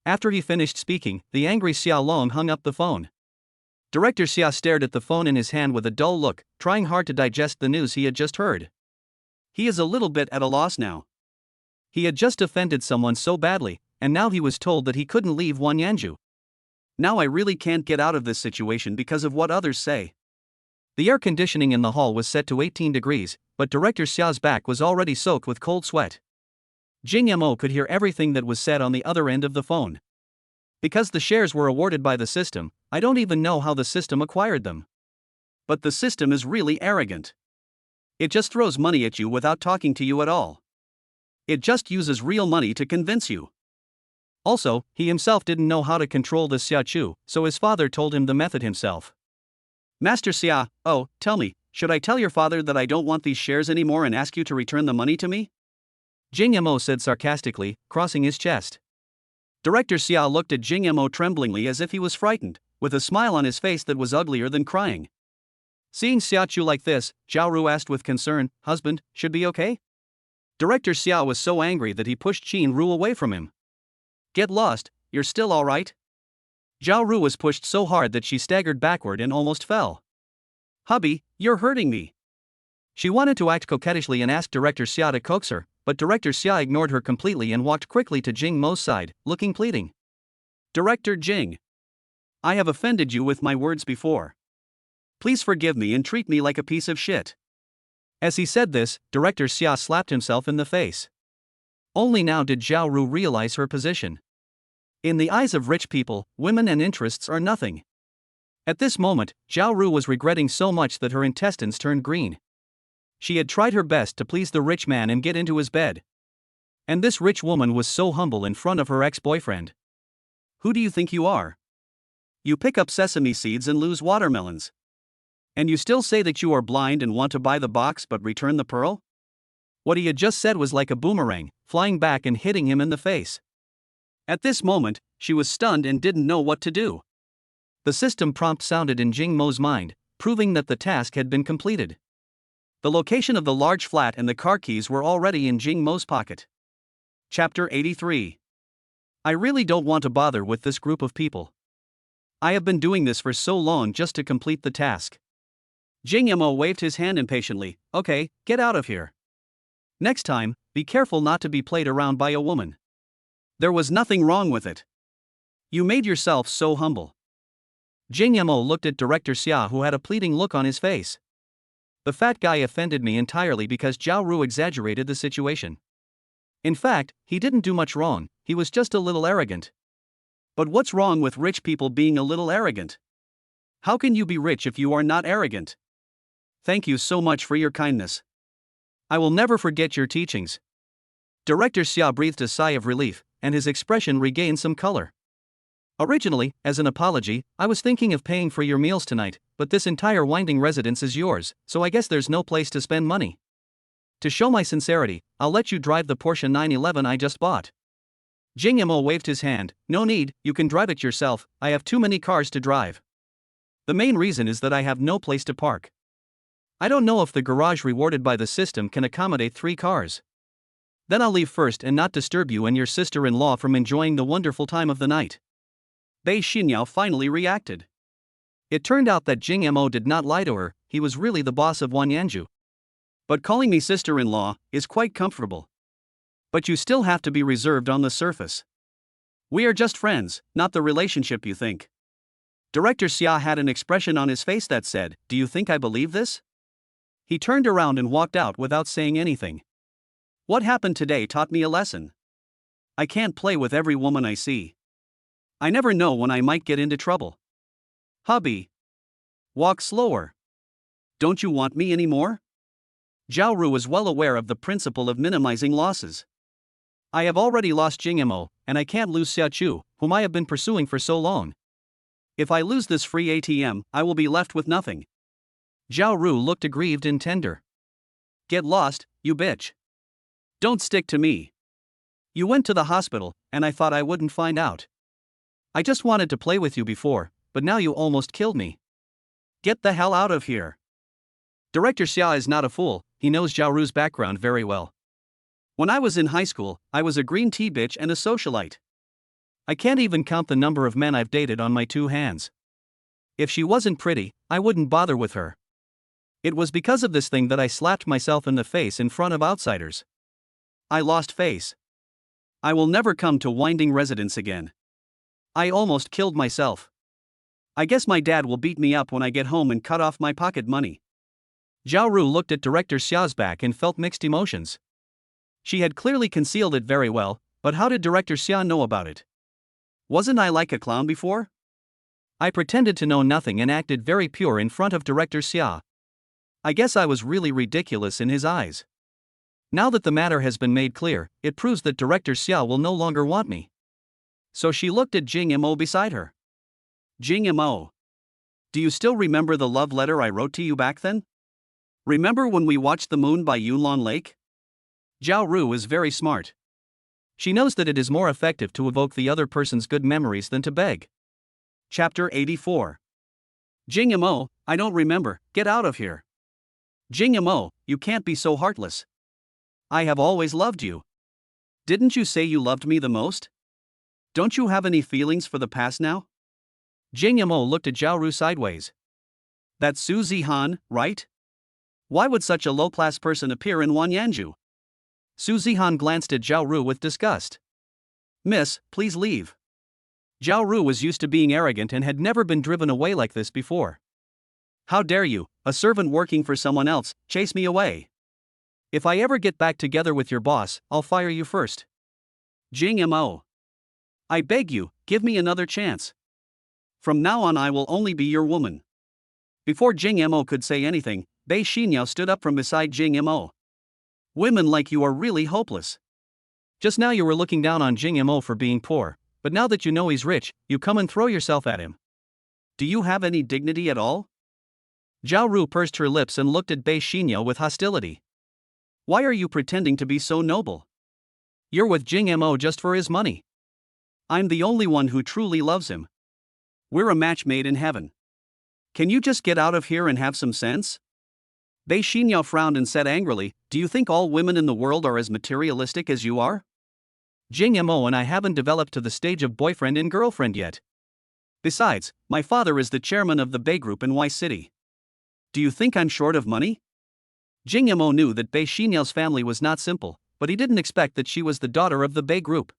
After he finished speaking, the angry Xia Long hung up the phone. Director Xia stared at the phone in his hand with a dull look, trying hard to digest the news he had just heard. He is a little bit at a loss now. He had just offended someone so badly, and now he was told that he couldn't leave Wanyanju. Now I really can't get out of this situation because of what others say. The air conditioning in the hall was set to 18 degrees, but Director Xia's back was already soaked with cold sweat. Jing Mo could hear everything that was said on the other end of the phone. Because the shares were awarded by the system, I don't even know how the system acquired them. But the system is really arrogant. It just throws money at you without talking to you at all. It just uses real money to convince you. Also, he himself didn't know how to control the Xia Chu, so his father told him the method himself. Master Xia, oh, tell me, should I tell your father that I don't want these shares anymore and ask you to return the money to me? Jing Mo said sarcastically, crossing his chest. Director Xia looked at Jing Mo tremblingly as if he was frightened, with a smile on his face that was uglier than crying. Seeing Xia Chu like this, Zhao Ru asked with concern, "Husband, should be okay?" Director Xia was so angry that he pushed Qin Ru away from him. Get lost, you're still alright? Zhao Ru was pushed so hard that she staggered backward and almost fell. Hubby, you're hurting me. She wanted to act coquettishly and ask Director Xia to coax her, but Director Xia ignored her completely and walked quickly to Jing Mo's side, looking pleading. Director Jing. I have offended you with my words before. Please forgive me and treat me like a piece of shit. As he said this, Director Xia slapped himself in the face. Only now did Zhao Ru realize her position. In the eyes of rich people, women and interests are nothing. At this moment, Zhao Ru was regretting so much that her intestines turned green. She had tried her best to please the rich man and get into his bed. And this rich woman was so humble in front of her ex-boyfriend. Who do you think you are? You pick up sesame seeds and lose watermelons. And you still say that you are blind and want to buy the box but return the pearl? What he had just said was like a boomerang, flying back and hitting him in the face. At this moment, she was stunned and didn't know what to do. The system prompt sounded in Jing Mo's mind, proving that the task had been completed. The location of the large flat and the car keys were already in Jing Mo's pocket. Chapter 83. I really don't want to bother with this group of people. I have been doing this for so long just to complete the task. Jing Mo waved his hand impatiently. Okay, get out of here. Next time, be careful not to be played around by a woman. There was nothing wrong with it. You made yourself so humble. Jing Mo looked at Director Xia, who had a pleading look on his face. The fat guy offended me entirely because Zhao Ru exaggerated the situation. In fact, he didn't do much wrong, he was just a little arrogant. But what's wrong with rich people being a little arrogant? How can you be rich if you are not arrogant? Thank you so much for your kindness. I will never forget your teachings. Director Xia breathed a sigh of relief, and his expression regained some color. Originally, as an apology, I was thinking of paying for your meals tonight, but this entire Winding Residence is yours, so I guess there's no place to spend money. To show my sincerity, I'll let you drive the Porsche 911 I just bought. Jing Mo waved his hand. No need, you can drive it yourself, I have too many cars to drive. The main reason is that I have no place to park. I don't know if the garage rewarded by the system can accommodate 3 cars. Then I'll leave first and not disturb you and your sister-in-law from enjoying the wonderful time of the night. Bei Xinyao finally reacted. It turned out that Jing Mo did not lie to her, he was really the boss of Wanyanju. But calling me sister-in-law is quite comfortable. But you still have to be reserved on the surface. We are just friends, not the relationship you think. Director Xia had an expression on his face that said, "Do you think I believe this?" He turned around and walked out without saying anything. What happened today taught me a lesson. I can't play with every woman I see. I never know when I might get into trouble. Hubby. Walk slower. Don't you want me anymore? Zhao Ru was well aware of the principle of minimizing losses. I have already lost Jingmo, and I can't lose Xiaochu, whom I have been pursuing for so long. If I lose this free ATM, I will be left with nothing. Zhao Ru looked aggrieved and tender. Get lost, you bitch. Don't stick to me. You went to the hospital, and I thought I wouldn't find out. I just wanted to play with you before, but now you almost killed me. Get the hell out of here. Director Xia is not a fool, he knows Zhao Ru's background very well. When I was in high school, I was a green tea bitch and a socialite. I can't even count the number of men I've dated on my 2 hands. If she wasn't pretty, I wouldn't bother with her. It was because of this thing that I slapped myself in the face in front of outsiders. I lost face. I will never come to Winding Residence again. I almost killed myself. I guess my dad will beat me up when I get home and cut off my pocket money. Zhao Ru looked at Director Xia's back and felt mixed emotions. She had clearly concealed it very well, but how did Director Xia know about it? Wasn't I like a clown before? I pretended to know nothing and acted very pure in front of Director Xia. I guess I was really ridiculous in his eyes. Now that the matter has been made clear, it proves that Director Xia will no longer want me. So she looked at Jing Mo beside her. Jing Mo. Do you still remember the love letter I wrote to you back then? Remember when we watched the moon by Yunlan Lake? Zhao Ru is very smart. She knows that it is more effective to evoke the other person's good memories than to beg. Chapter 84. Jing Mo, I don't remember, get out of here. Jing Mo, you can't be so heartless. I have always loved you. Didn't you say you loved me the most? Don't you have any feelings for the past now? Jing Mo looked at Zhao Ru sideways. That's Su Zihan, right? Why would such a low-class person appear in Wanyanju? Su Zihan glanced at Zhao Ru with disgust. Miss, please leave. Zhao Ru was used to being arrogant and had never been driven away like this before. How dare you, a servant working for someone else, chase me away? If I ever get back together with your boss, I'll fire you first. Jing Mo. I beg you, give me another chance. From now on I will only be your woman. Before Jing Mo could say anything, Bei Xinyao stood up from beside Jing Mo. Women like you are really hopeless. Just now you were looking down on Jing Mo for being poor, but now that you know he's rich, you come and throw yourself at him. Do you have any dignity at all? Zhao Ru pursed her lips and looked at Bei Xinyao with hostility. Why are you pretending to be so noble? You're with Jing Mo just for his money. I'm the only one who truly loves him. We're a match made in heaven. Can you just get out of here and have some sense? Bei Xinyao frowned and said angrily, do you think all women in the world are as materialistic as you are? Jing Mo and I haven't developed to the stage of boyfriend and girlfriend yet. Besides, my father is the chairman of the Bei Group in Y City. Do you think I'm short of money? Jing Mo knew that Bei Xinyao family was not simple, but he didn't expect that she was the daughter of the Bei Group.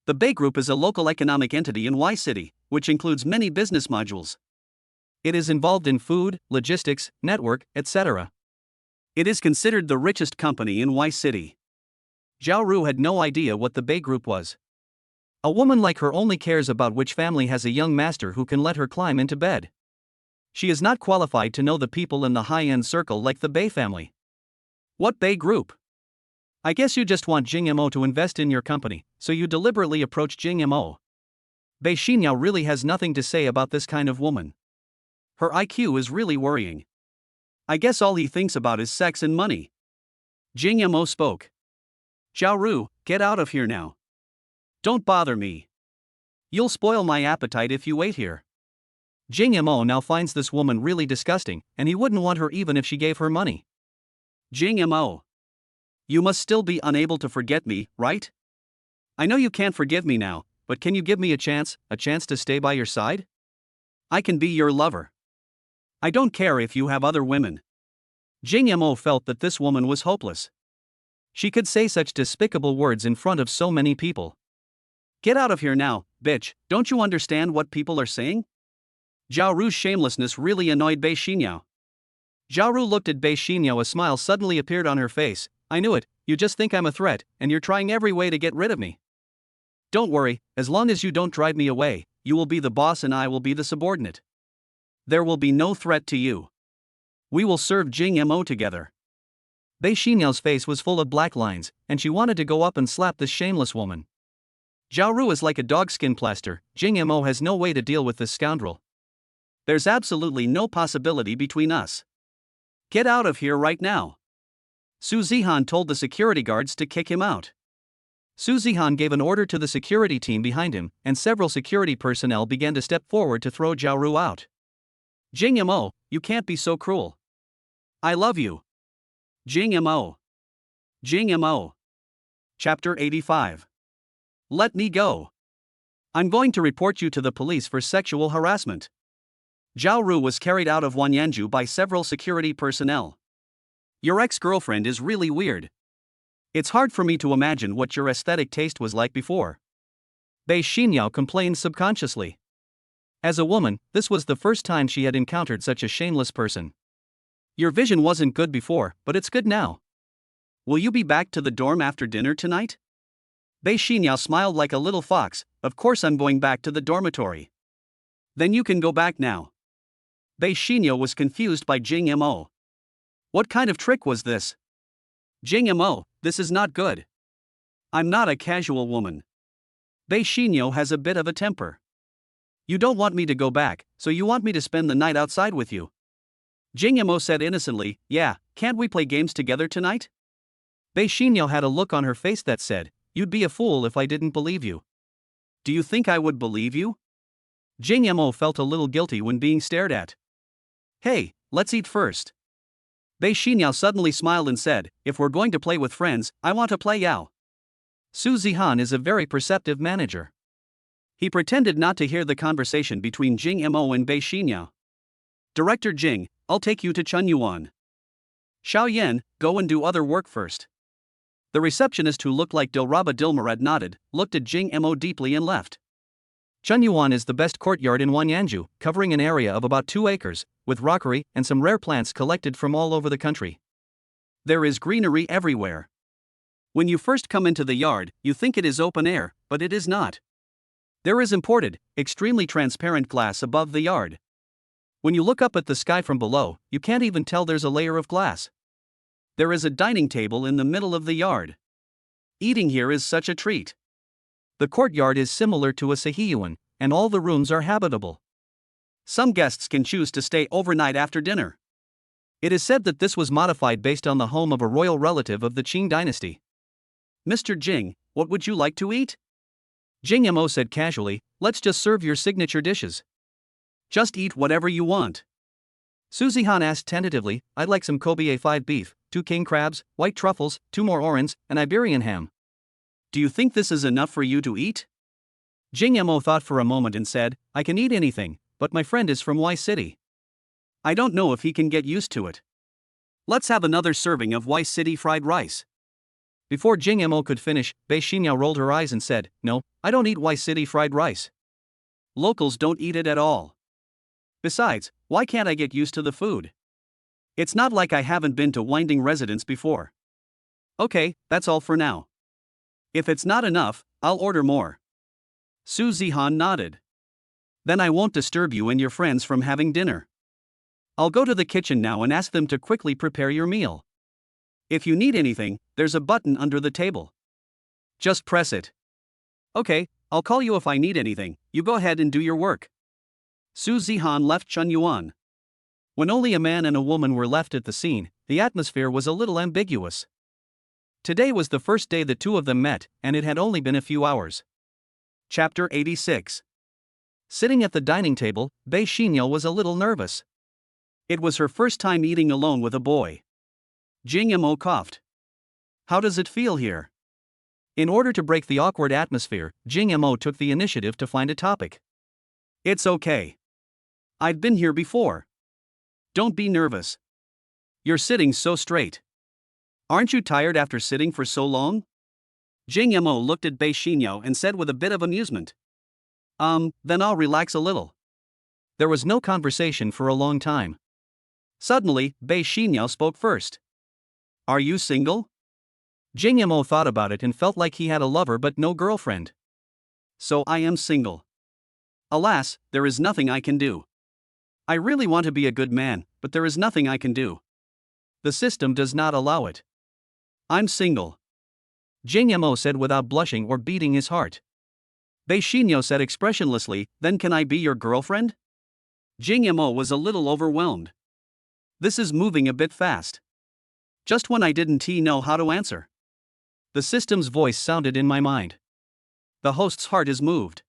The Bei Group is a local economic entity in Y City, which includes many business modules. It is involved in food, logistics, network, etc. It is considered the richest company in Y City. Zhao Ru had no idea what the Bei Group was. A woman like her only cares about which family has a young master who can let her climb into bed. She is not qualified to know the people in the high-end circle like the Bei family. What Bei Group? I guess you just want Jing Mo to invest in your company, so you deliberately approach Jing Mo. Bei Xinyao really has nothing to say about this kind of woman. Her IQ is really worrying. I guess all he thinks about is sex and money. Jing Mo spoke. Zhao Ru, get out of here now. Don't bother me. You'll spoil my appetite if you wait here. Jing Mo now finds this woman really disgusting, and he wouldn't want her even if she gave her money. Jing Mo. You must still be unable to forget me, right? I know you can't forgive me now, but can you give me a chance to stay by your side? I can be your lover. I don't care if you have other women. Jing Mo felt that this woman was hopeless. She could say such despicable words in front of so many people. Get out of here now, bitch, don't you understand what people are saying? Zhao Ru's shamelessness really annoyed Bei Xinyao. Xiaoru looked at Bei Xinyo. A smile suddenly appeared on her face. I knew it, you just think I'm a threat, and you're trying every way to get rid of me. Don't worry, as long as you don't drive me away, you will be the boss and I will be the subordinate. There will be no threat to you. We will serve Jing Mo together. Bei Xinyo's face was full of black lines, and she wanted to go up and slap this shameless woman. Xiaoru is like a dogskin plaster. Jing Mo has no way to deal with this scoundrel. There's absolutely no possibility between us. Get out of here right now. Su Zihan told the security guards to kick him out. Su Zihan gave an order to the security team behind him, and several security personnel began to step forward to throw Xiaoru out. Jing Mo, you can't be so cruel. I love you. Jing Mo. Jing Mo. Chapter 85. Let me go. I'm going to report you to the police for sexual harassment. Xiaoru was carried out of Wanyanju by several security personnel. Your ex-girlfriend is really weird. It's hard for me to imagine what your aesthetic taste was like before. Bei Xinyao complained subconsciously. As a woman, this was the first time she had encountered such a shameless person. Your vision wasn't good before, but it's good now. Will you be back to the dorm after dinner tonight? Bei Xinyao smiled like a little fox. Of course I'm going back to the dormitory. Then you can go back now. Bei Xinyao was confused by Jing Mo. What kind of trick was this? Jing Mo, this is not good. I'm not a casual woman. Bei Xinyao has a bit of a temper. You don't want me to go back, so you want me to spend the night outside with you. Jing Mo said innocently, yeah, can't we play games together tonight? Bei Xinyao had a look on her face that said, you'd be a fool if I didn't believe you. Do you think I would believe you? Jing Mo felt a little guilty when being stared at. Hey, let's eat first. Bei Xinyao suddenly smiled and said, if we're going to play with friends, I want to play Yao. Su Zihan is a very perceptive manager. He pretended not to hear the conversation between Jing Mo and Bei Xinyao. Director Jing, I'll take you to Chunyuan. Xiao Yan, go and do other work first. The receptionist, who looked like Dilraba Dilmurad, nodded, looked at Jing Mo deeply and left. Chunyuan is the best courtyard in Wanyanju, covering an area of about 2 acres, with rockery and some rare plants collected from all over the country. There is greenery everywhere. When you first come into the yard, you think it is open air, but it is not. There is imported, extremely transparent glass above the yard. When you look up at the sky from below, you can't even tell there's a layer of glass. There is a dining table in the middle of the yard. Eating here is such a treat. The courtyard is similar to a sahiyuan, and all the rooms are habitable. Some guests can choose to stay overnight after dinner. It is said that this was modified based on the home of a royal relative of the Qing dynasty. Mr. Jing, what would you like to eat? Jing Mo said casually, let's just serve your signature dishes. Just eat whatever you want. Su Zihan asked tentatively, I'd like some Kobe A5 beef, 2 king crabs, white truffles, 2 more orans, and Iberian ham. Do you think this is enough for you to eat? Jing Mo thought for a moment and said, I can eat anything, but my friend is from Y City. I don't know if he can get used to it. Let's have another serving of Y City fried rice. Before Jing Mo could finish, Bei Xinyao rolled her eyes and said, no, I don't eat Y City fried rice. Locals don't eat it at all. Besides, why can't I get used to the food? It's not like I haven't been to Winding Residence before. Okay, that's all for now. If it's not enough, I'll order more. Su Zihan nodded. Then I won't disturb you and your friends from having dinner. I'll go to the kitchen now and ask them to quickly prepare your meal. If you need anything, there's a button under the table. Just press it. Okay, I'll call you if I need anything, you go ahead and do your work. Su Zihan left Chunyuan. When only a man and a woman were left at the scene, the atmosphere was a little ambiguous. Today was the first day the two of them met, and it had only been a few hours. Chapter 86. Sitting at the dining table, Bei Xinyao was a little nervous. It was her first time eating alone with a boy. Jing Mo coughed. How does it feel here? In order to break the awkward atmosphere, Jing Mo took the initiative to find a topic. It's okay. I've been here before. Don't be nervous. You're sitting so straight. Aren't you tired after sitting for so long? Jing Mo looked at Bei Xinyao and said with a bit of amusement. Then I'll relax a little. There was no conversation for a long time. Suddenly, Bei Xinyao spoke first. Are you single? Jing Yamo thought about it and felt like he had a lover but no girlfriend. So I am single. Alas, there is nothing I can do. I really want to be a good man, but there is nothing I can do. The system does not allow it. I'm single. Jing Yamo said without blushing or beating his heart. Bei Xinyao said expressionlessly, then can I be your girlfriend? Jing Yamo was a little overwhelmed. This is moving a bit fast. Just when I didn't know how to answer. The system's voice sounded in my mind. The host's heart is moved.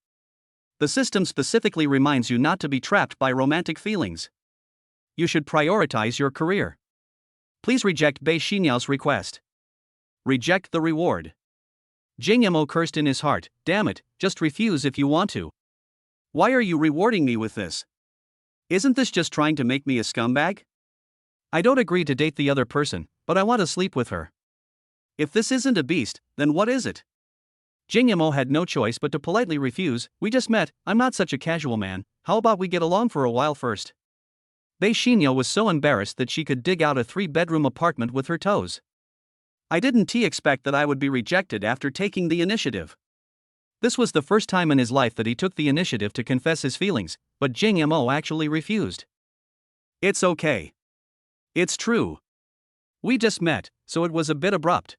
The system specifically reminds you not to be trapped by romantic feelings. You should prioritize your career. Please reject Bei Xinyao's request. Reject the reward. Jing Yamo cursed in his heart, damn it, just refuse if you want to. Why are you rewarding me with this? Isn't this just trying to make me a scumbag? I don't agree to date the other person, but I want to sleep with her. If this isn't a beast, then what is it? Jing Yamo had no choice but to politely refuse. We just met, I'm not such a casual man, how about we get along for a while first? Bei Xinyao was so embarrassed that she could dig out a 3-bedroom apartment with her toes. I didn't expect that I would be rejected after taking the initiative. This was the first time in his life that he took the initiative to confess his feelings, but Jing Yamo actually refused. It's okay. It's true. We just met, so it was a bit abrupt.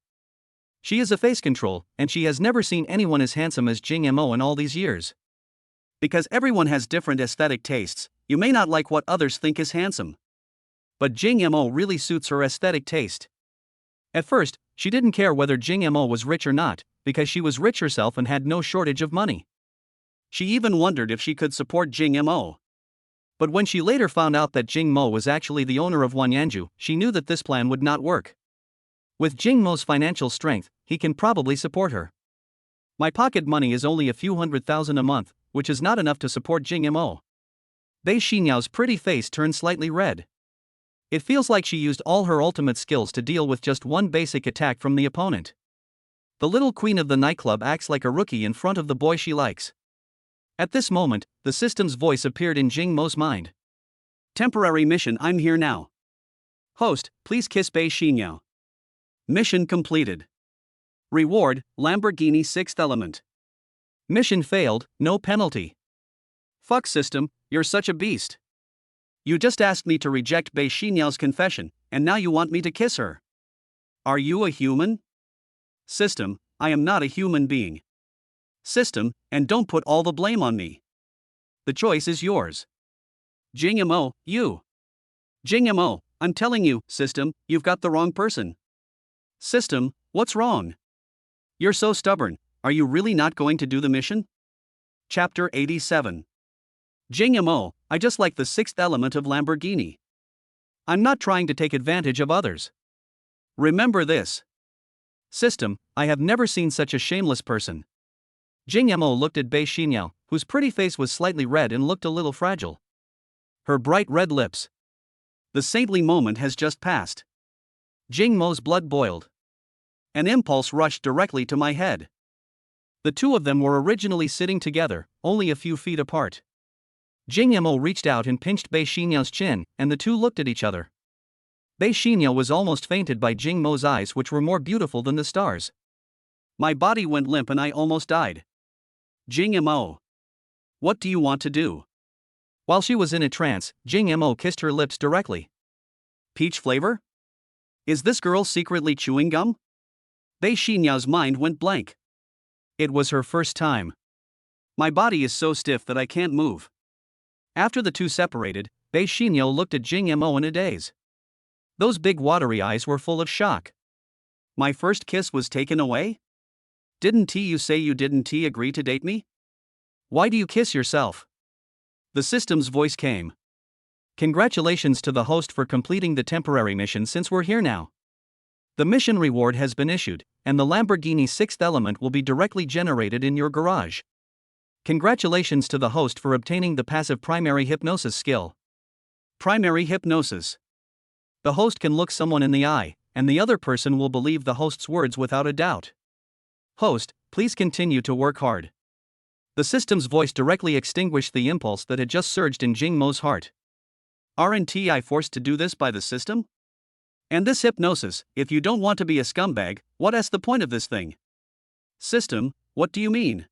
She is a face control, and she has never seen anyone as handsome as Jing Yamo in all these years. Because everyone has different aesthetic tastes, you may not like what others think is handsome. But Jing Yamo really suits her aesthetic taste. At first, she didn't care whether Jing Yamo was rich or not, because she was rich herself and had no shortage of money. She even wondered if she could support Jing Yamo. But when she later found out that Jing Mo was actually the owner of Wanyanju, she knew that this plan would not work. With Jing Mo's financial strength, he can probably support her. My pocket money is only a few $100,000 a month, which is not enough to support Jing Mo. Bei Xinyao's pretty face turned slightly red. It feels like she used all her ultimate skills to deal with just one basic attack from the opponent. The little queen of the nightclub acts like a rookie in front of the boy she likes. At this moment, the system's voice appeared in Jing Mo's mind. Temporary mission, I'm here now. Host, please kiss Bei Xinyao. Mission completed. Reward, Lamborghini 6th element. Mission failed, no penalty. Fuck system, you're such a beast. You just asked me to reject Bei Xinyao's confession, and now you want me to kiss her. Are you a human? System, I am not a human being. System, and don't put all the blame on me. The choice is yours. Jing Yamo, you. Jing Yamo, I'm telling you, system, you've got the wrong person. System, what's wrong? You're so stubborn, are you really not going to do the mission? Chapter 87. Jing Yamo, I just like the 6th element of Lamborghini. I'm not trying to take advantage of others. Remember this. System, I have never seen such a shameless person. Jing Yamo looked at Bei Xinyao, whose pretty face was slightly red and looked a little fragile. Her bright red lips. The saintly moment has just passed. Jing Mo's blood boiled. An impulse rushed directly to my head. The two of them were originally sitting together, only a few feet apart. Jing Yamo reached out and pinched Bei Xinyao's chin, and the two looked at each other. Bei Xinyao was almost fainted by Jing Mo's eyes, which were more beautiful than the stars. My body went limp and I almost died. Jing Yamo. What do you want to do? While she was in a trance, Jing Yamo kissed her lips directly. Peach flavor? Is this girl secretly chewing gum? Bei Xinyao's mind went blank. It was her first time. My body is so stiff that I can't move. After the two separated, Bei Xinyao looked at Jing Yamo in a daze. Those big watery eyes were full of shock. My first kiss was taken away? Didn't you say you didn't agree to date me? Why do you kiss yourself? The system's voice came. Congratulations to the host for completing the temporary mission since we're here now. The mission reward has been issued, and the Lamborghini 6th element will be directly generated in your garage. Congratulations to the host for obtaining the passive primary hypnosis skill. Primary hypnosis. The host can look someone in the eye, and the other person will believe the host's words without a doubt. Host, please continue to work hard. The system's voice directly extinguished the impulse that had just surged in Jing Mo's heart. Aren't I forced to do this by the system? And this hypnosis, if you don't want to be a scumbag, what's the point of this thing? System, what do you mean?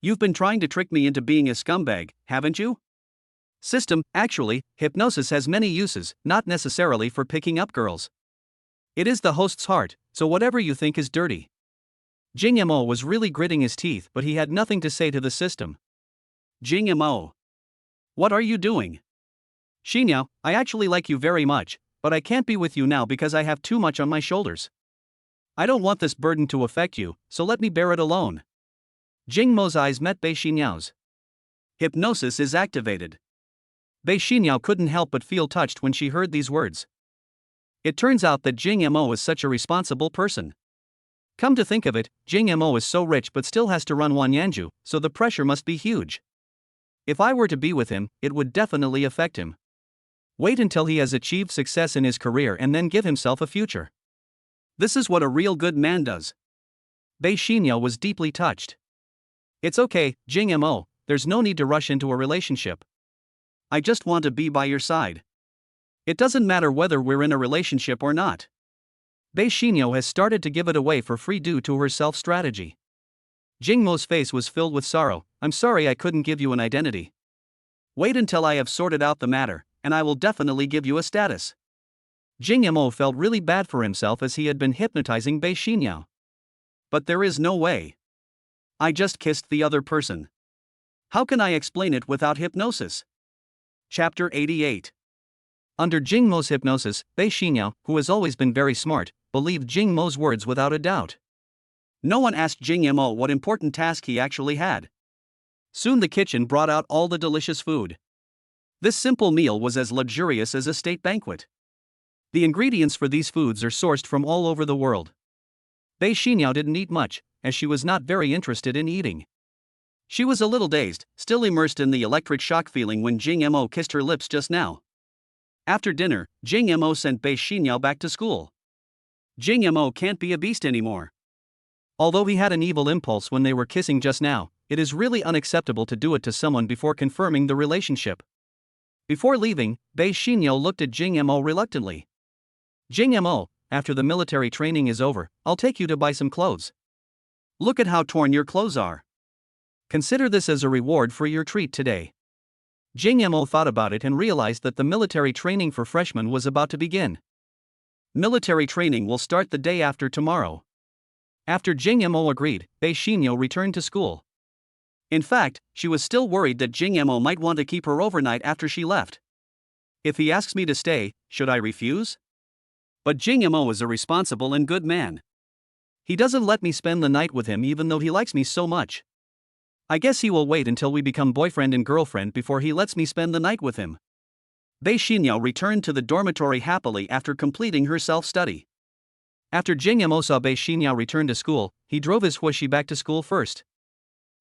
You've been trying to trick me into being a scumbag, haven't you? System, actually, hypnosis has many uses, not necessarily for picking up girls. It is the host's heart, so whatever you think is dirty. Jing Mo was really gritting his teeth, but he had nothing to say to the system. Jing Mo. What are you doing? Xinyao, I actually like you very much, but I can't be with you now because I have too much on my shoulders. I don't want this burden to affect you, so let me bear it alone. Jing Mo's eyes met Bei Xinyao's. Hypnosis is activated. Bei Xinyao couldn't help but feel touched when she heard these words. It turns out that Jing Mo is such a responsible person. Come to think of it, Jing Mo is so rich but still has to run Wanyanju, so the pressure must be huge. If I were to be with him, it would definitely affect him. Wait until he has achieved success in his career and then give himself a future. This is what a real good man does. Bei Xinyao was deeply touched. It's okay, Jing Mo, there's no need to rush into a relationship. I just want to be by your side. It doesn't matter whether we're in a relationship or not. Bei Xinyao has started to give it away for free due to her self-strategy. Jing Mo's face was filled with sorrow. I'm sorry I couldn't give you an identity. Wait until I have sorted out the matter, and I will definitely give you a status. Jing Mo felt really bad for himself as he had been hypnotizing Bei Xinyao. But there is no way. I just kissed the other person. How can I explain it without hypnosis? Chapter 88. Under Jing Mo's hypnosis, Bei Xinyao, who has always been very smart, believed Jing Mo's words without a doubt. No one asked Jing Mo what important task he actually had. Soon the kitchen brought out all the delicious food. This simple meal was as luxurious as a state banquet. The ingredients for these foods are sourced from all over the world. Bei Xinyao didn't eat much, as she was not very interested in eating. She was a little dazed, still immersed in the electric shock feeling when Jing Mo kissed her lips just now. After dinner, Jing Mo sent Bei Xinyao back to school. Jing Mo can't be a beast anymore. Although he had an evil impulse when they were kissing just now, it is really unacceptable to do it to someone before confirming the relationship. Before leaving, Bei Xinyao looked at Jing Mo reluctantly. Jing Mo, after the military training is over, I'll take you to buy some clothes. Look at how torn your clothes are. Consider this as a reward for your treat today. Jing Mo thought about it and realized that the military training for freshmen was about to begin. Military training will start the day after tomorrow. After Jing Mo agreed, Bei Xinyao returned to school. In fact, she was still worried that Jing Mo might want to keep her overnight after she left. If he asks me to stay, should I refuse? But Jing Mo is a responsible and good man. He doesn't let me spend the night with him even though he likes me so much. I guess he will wait until we become boyfriend and girlfriend before he lets me spend the night with him. Bei Xinyao returned to the dormitory happily after completing her self-study. After Jing Mo saw Bei Xinyao return to school, he drove his huishi back to school first.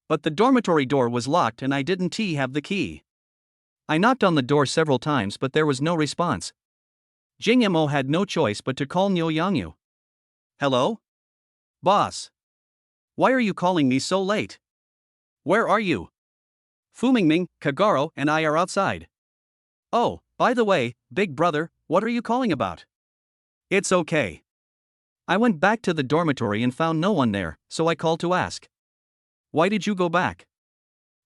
But the dormitory door was locked and I didn't have the key. I knocked on the door several times but there was no response. Jing Mo had no choice but to call Niu Yangyu. Hello? Boss. Why are you calling me so late? Where are you? Fu Mingming, Kagaro, and I are outside. Oh, by the way, big brother, what are you calling about? It's okay. I went back to the dormitory and found no one there, so I called to ask. Why did you go back?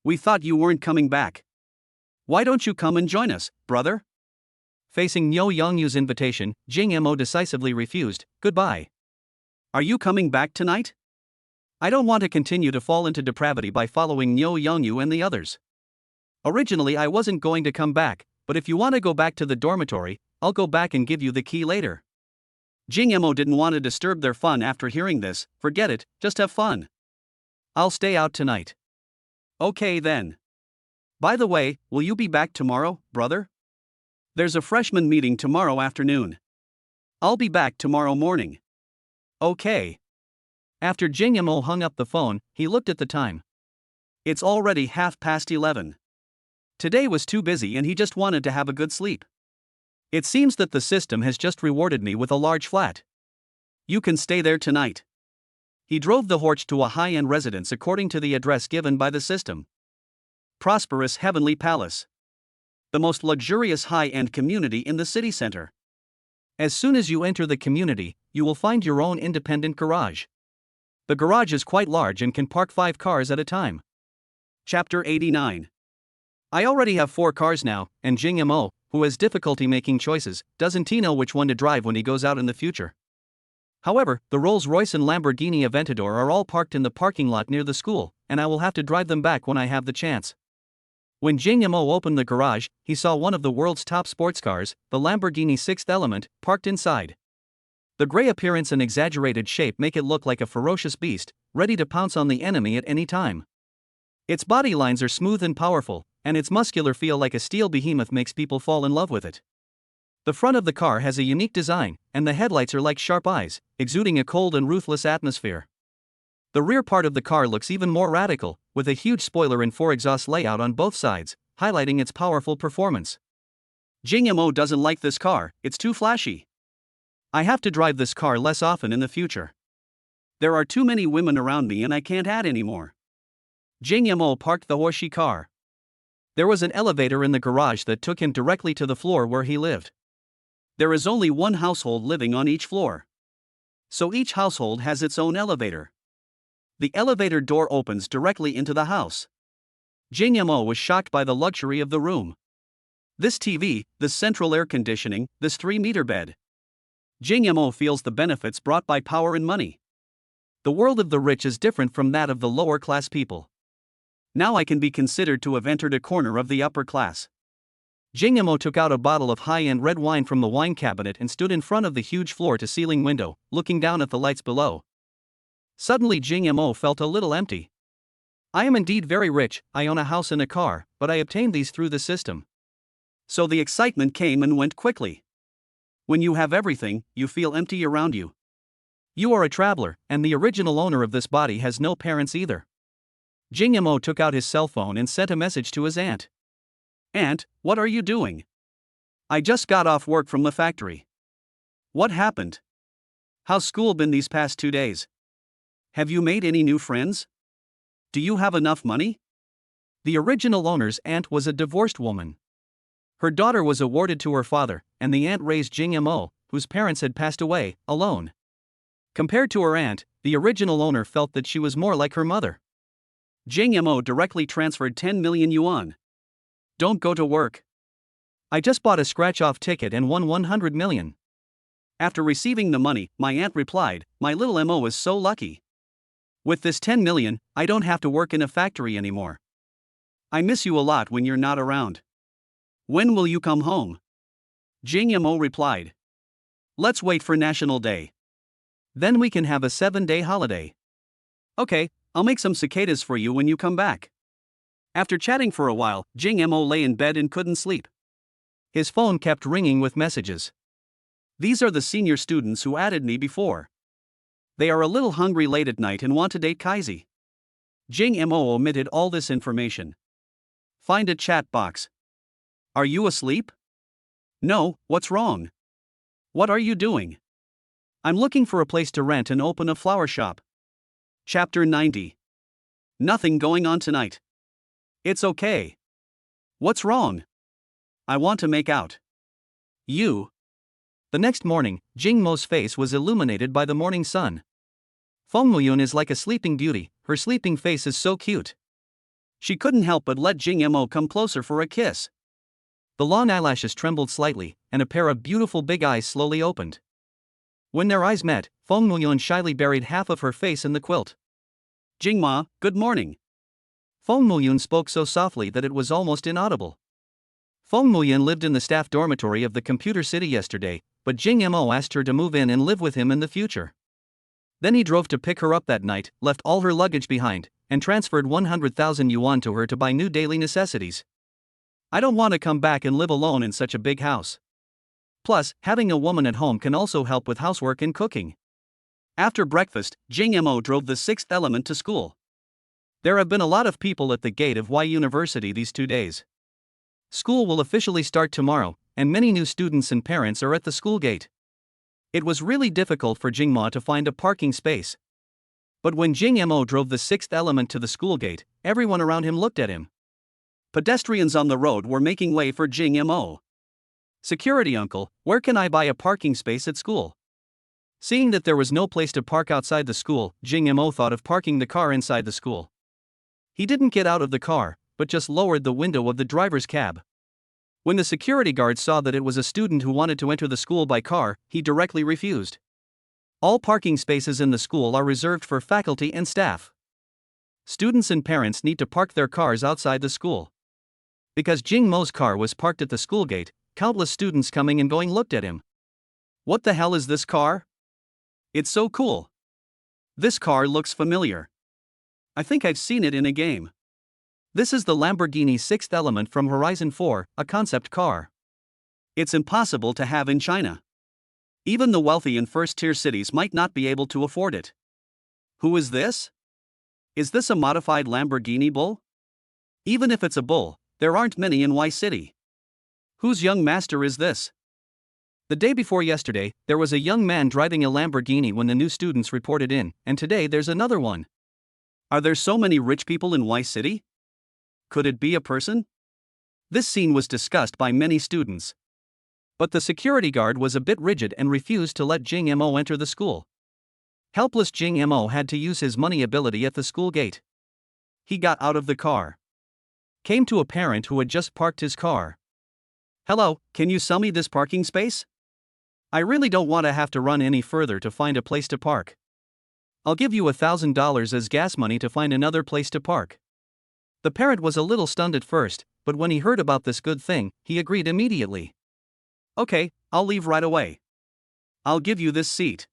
We thought you weren't coming back. Why don't you come and join us, brother? Facing Niu Yangyu's invitation, Jing Mo decisively refused. Goodbye. Are you coming back tonight? I don't want to continue to fall into depravity by following Niu Yangyu and the others. Originally I wasn't going to come back, but if you want to go back to the dormitory, I'll go back and give you the key later. Jing Mo didn't want to disturb their fun after hearing this. Forget it, just have fun. I'll stay out tonight. Okay then. By the way, will you be back tomorrow, brother? There's a freshman meeting tomorrow afternoon. I'll be back tomorrow morning. Okay. After Jing Mo hung up the phone, he looked at the time. It's already 11:30. Today was too busy and he just wanted to have a good sleep. It seems that the system has just rewarded me with a large flat. You can stay there tonight. He drove the horse to a high-end residence according to the address given by the system. Prosperous Heavenly Palace. the most luxurious high-end community in the city center. As soon as you enter the community, you will find your own independent garage. The garage is quite large and can park 5 cars at a time. Chapter 89. I already have 4 cars now, and Jing Mo, who has difficulty making choices, doesn't know which one to drive when he goes out in the future. However, the Rolls-Royce and Lamborghini Aventador are all parked in the parking lot near the school, and I will have to drive them back when I have the chance. When Jing Mo opened the garage, he saw one of the world's top sports cars, the Lamborghini Sixth Element, parked inside. The gray appearance and exaggerated shape make it look like a ferocious beast, ready to pounce on the enemy at any time. Its body lines are smooth and powerful, and its muscular feel like a steel behemoth makes people fall in love with it. The front of the car has a unique design, and the headlights are like sharp eyes, exuding a cold and ruthless atmosphere. The rear part of the car looks even more radical, with a huge spoiler and 4 exhaust layout on both sides, highlighting its powerful performance. Jing Mo doesn't like this car, it's too flashy. I have to drive this car less often in the future. There are too many women around me and I can't add anymore. Jing Mo parked the horsey car. There was an elevator in the garage that took him directly to the floor where he lived. There is only one household living on each floor. So each household has its own elevator. The elevator door opens directly into the house. Jing Mo was shocked by the luxury of the room. This TV, this central air conditioning, this 3-meter bed. Jing Mo feels the benefits brought by power and money. The world of the rich is different from that of the lower class people. Now I can be considered to have entered a corner of the upper class. Jing Mo took out a bottle of high-end red wine from the wine cabinet and stood in front of the huge floor-to-ceiling window, looking down at the lights below. Suddenly Jing Mo felt a little empty. I am indeed very rich, I own a house and a car, but I obtained these through the system. So the excitement came and went quickly. When you have everything, you feel empty around you. You are a traveler, and the original owner of this body has no parents either. Jing Mo took out his cell phone and sent a message to his aunt. Aunt, what are you doing? I just got off work from the factory. What happened? How's school been these past 2 days? Have you made any new friends? Do you have enough money? The original owner's aunt was a divorced woman. Her daughter was awarded to her father, and the aunt raised Jing Mo, whose parents had passed away, alone. Compared to her aunt, the original owner felt that she was more like her mother. Jing Mo directly transferred 10 million yuan. Don't go to work. I just bought a scratch-off ticket and won 100 million. After receiving the money, my aunt replied, my little Mo is so lucky. With this 10 million, I don't have to work in a factory anymore. I miss you a lot when you're not around. When will you come home? Jing Mo replied. Let's wait for National Day. Then we can have a 7-day holiday. Okay, I'll make some cicadas for you when you come back. After chatting for a while, Jing Mo lay in bed and couldn't sleep. His phone kept ringing with messages. These are the senior students who added me before. They are a little hungry late at night and want to date Kaisi. Jing Mo omitted all this information. Find a chat box. Are you asleep? No, what's wrong? What are you doing? I'm looking for a place to rent and open a flower shop. Chapter 90. Nothing going on tonight. It's okay. What's wrong? I want to make out. You. The next morning, Jing Mo's face was illuminated by the morning sun. Feng Muyun is like a sleeping beauty, her sleeping face is so cute. She couldn't help but let Jing Mo come closer for a kiss. The long eyelashes trembled slightly, and a pair of beautiful big eyes slowly opened. When their eyes met, Feng Muyun shyly buried half of her face in the quilt. Jing Ma, good morning. Feng Muyun spoke so softly that it was almost inaudible. Feng Muyun lived in the staff dormitory of the computer city yesterday, but Jing Mo asked her to move in and live with him in the future. Then he drove to pick her up that night, left all her luggage behind, and transferred 100,000 yuan to her to buy new daily necessities. I don't want to come back and live alone in such a big house. Plus, having a woman at home can also help with housework and cooking. After breakfast, Jing Mo drove the Sixth Element to school. There have been a lot of people at the gate of Y University these 2 days. School will officially start tomorrow, and many new students and parents are at the school gate. It was really difficult for Jing Ma to find a parking space. But when Jing Mo drove the Sixth Element to the school gate, everyone around him looked at him. Pedestrians on the road were making way for Jing Mo. Security uncle, where can I buy a parking space at school? Seeing that there was no place to park outside the school, Jing Mo thought of parking the car inside the school. He didn't get out of the car, but just lowered the window of the driver's cab. When the security guard saw that it was a student who wanted to enter the school by car, he directly refused. All parking spaces in the school are reserved for faculty and staff. Students and parents need to park their cars outside the school. Because Jing Mo's car was parked at the school gate, countless students coming and going looked at him. What the hell is this car? It's so cool. This car looks familiar. I think I've seen it in a game. This is the Lamborghini Sixth Element from Horizon 4, a concept car. It's impossible to have in China. Even the wealthy in first-tier cities might not be able to afford it. Who is this? Is this a modified Lamborghini bull? Even if it's a bull, there aren't many in Y City. Whose young master is this? The day before yesterday, there was a young man driving a Lamborghini when the new students reported in, and today there's another one. Are there so many rich people in Y City? Could it be a person? This scene was discussed by many students. But the security guard was a bit rigid and refused to let Jing Mo enter the school. Helpless Jing Mo had to use his money ability at the school gate. He got out of the car. Came to a parent who had just parked his car. Hello, can you sell me this parking space? I really don't want to have to run any further to find a place to park. I'll give you $1,000 as gas money to find another place to park. The parent was a little stunned at first, but when he heard about this good thing, he agreed immediately. Okay, I'll leave right away. I'll give you this seat.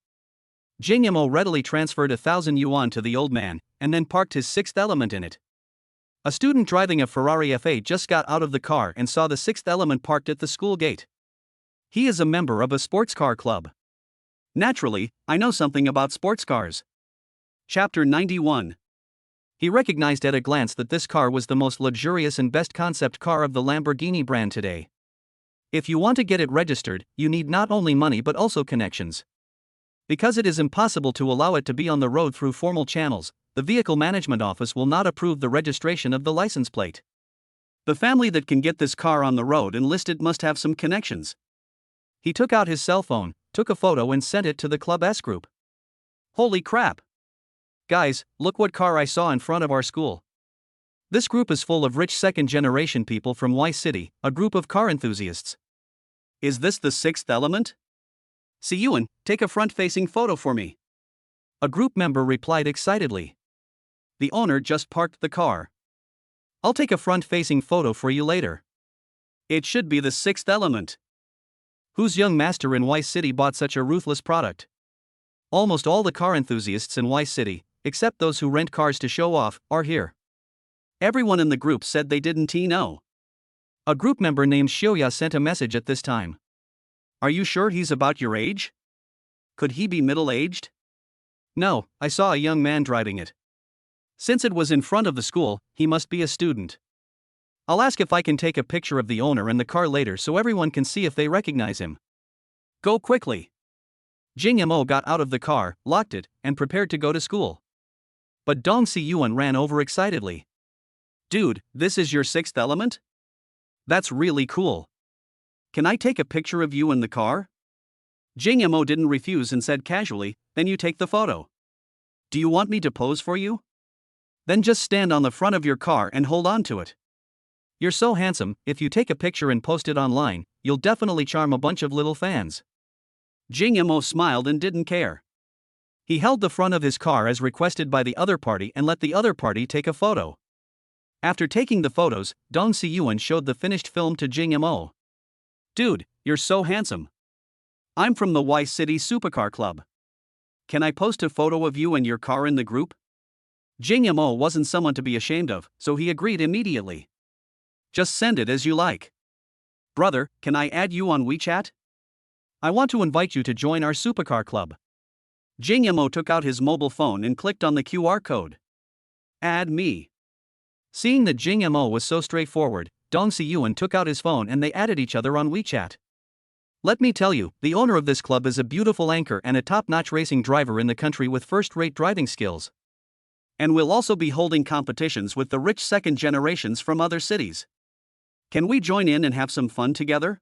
Jing Mo readily transferred 1,000 yuan to the old man, and then parked his Sixth Element in it. A student driving a Ferrari F8 just got out of the car and saw the Sixth Element parked at the school gate. He is a member of a sports car club. Naturally, I know something about sports cars. Chapter 91. He recognized at a glance that this car was the most luxurious and best concept car of the Lamborghini brand today. If you want to get it registered, you need not only money but also connections. Because it is impossible to allow it to be on the road through formal channels, the Vehicle Management Office will not approve the registration of the license plate. The family that can get this car on the road and list it must have some connections. He took out his cell phone, took a photo and sent it to the Club S group. Holy crap! Guys, look what car I saw in front of our school. This group is full of rich second-generation people from Y City, a group of car enthusiasts. Is this the Sixth Element? Si Yuan, take a front-facing photo for me. A group member replied excitedly. The owner just parked the car. I'll take a front-facing photo for you later. It should be the Sixth Element. Whose young master in Y City bought such a ruthless product? Almost all the car enthusiasts in Y City, except those who rent cars to show off, are here. Everyone in the group said they didn't know. A group member named Xiuya sent a message at this time. Are you sure he's about your age? Could he be middle-aged? No, I saw a young man driving it. Since it was in front of the school, he must be a student. I'll ask if I can take a picture of the owner and the car later so everyone can see if they recognize him. Go quickly. Jing Mo got out of the car, locked it, and prepared to go to school. But Dong Si-yuan ran over excitedly. Dude, this is your Sixth Element? That's really cool. Can I take a picture of you in the car? Jing Mo didn't refuse and said casually, then you take the photo. Do you want me to pose for you? Then just stand on the front of your car and hold on to it. You're so handsome, if you take a picture and post it online, you'll definitely charm a bunch of little fans. Jing Mo smiled and didn't care. He held the front of his car as requested by the other party and let the other party take a photo. After taking the photos, Dong Si-yuan showed the finished film to Jing Mo. Dude, you're so handsome. I'm from the Y City Supercar Club. Can I post a photo of you and your car in the group? Jing Mo wasn't someone to be ashamed of, so he agreed immediately. Just send it as you like. Brother, can I add you on WeChat? I want to invite you to join our Supercar Club. Jing Mo took out his mobile phone and clicked on the QR code. Add me. Seeing that Jing Mo was so straightforward, Dong Si-yuan took out his phone and they added each other on WeChat. Let me tell you, the owner of this club is a beautiful anchor and a top-notch racing driver in the country with first-rate driving skills. And we'll also be holding competitions with the rich second generations from other cities. Can we join in and have some fun together?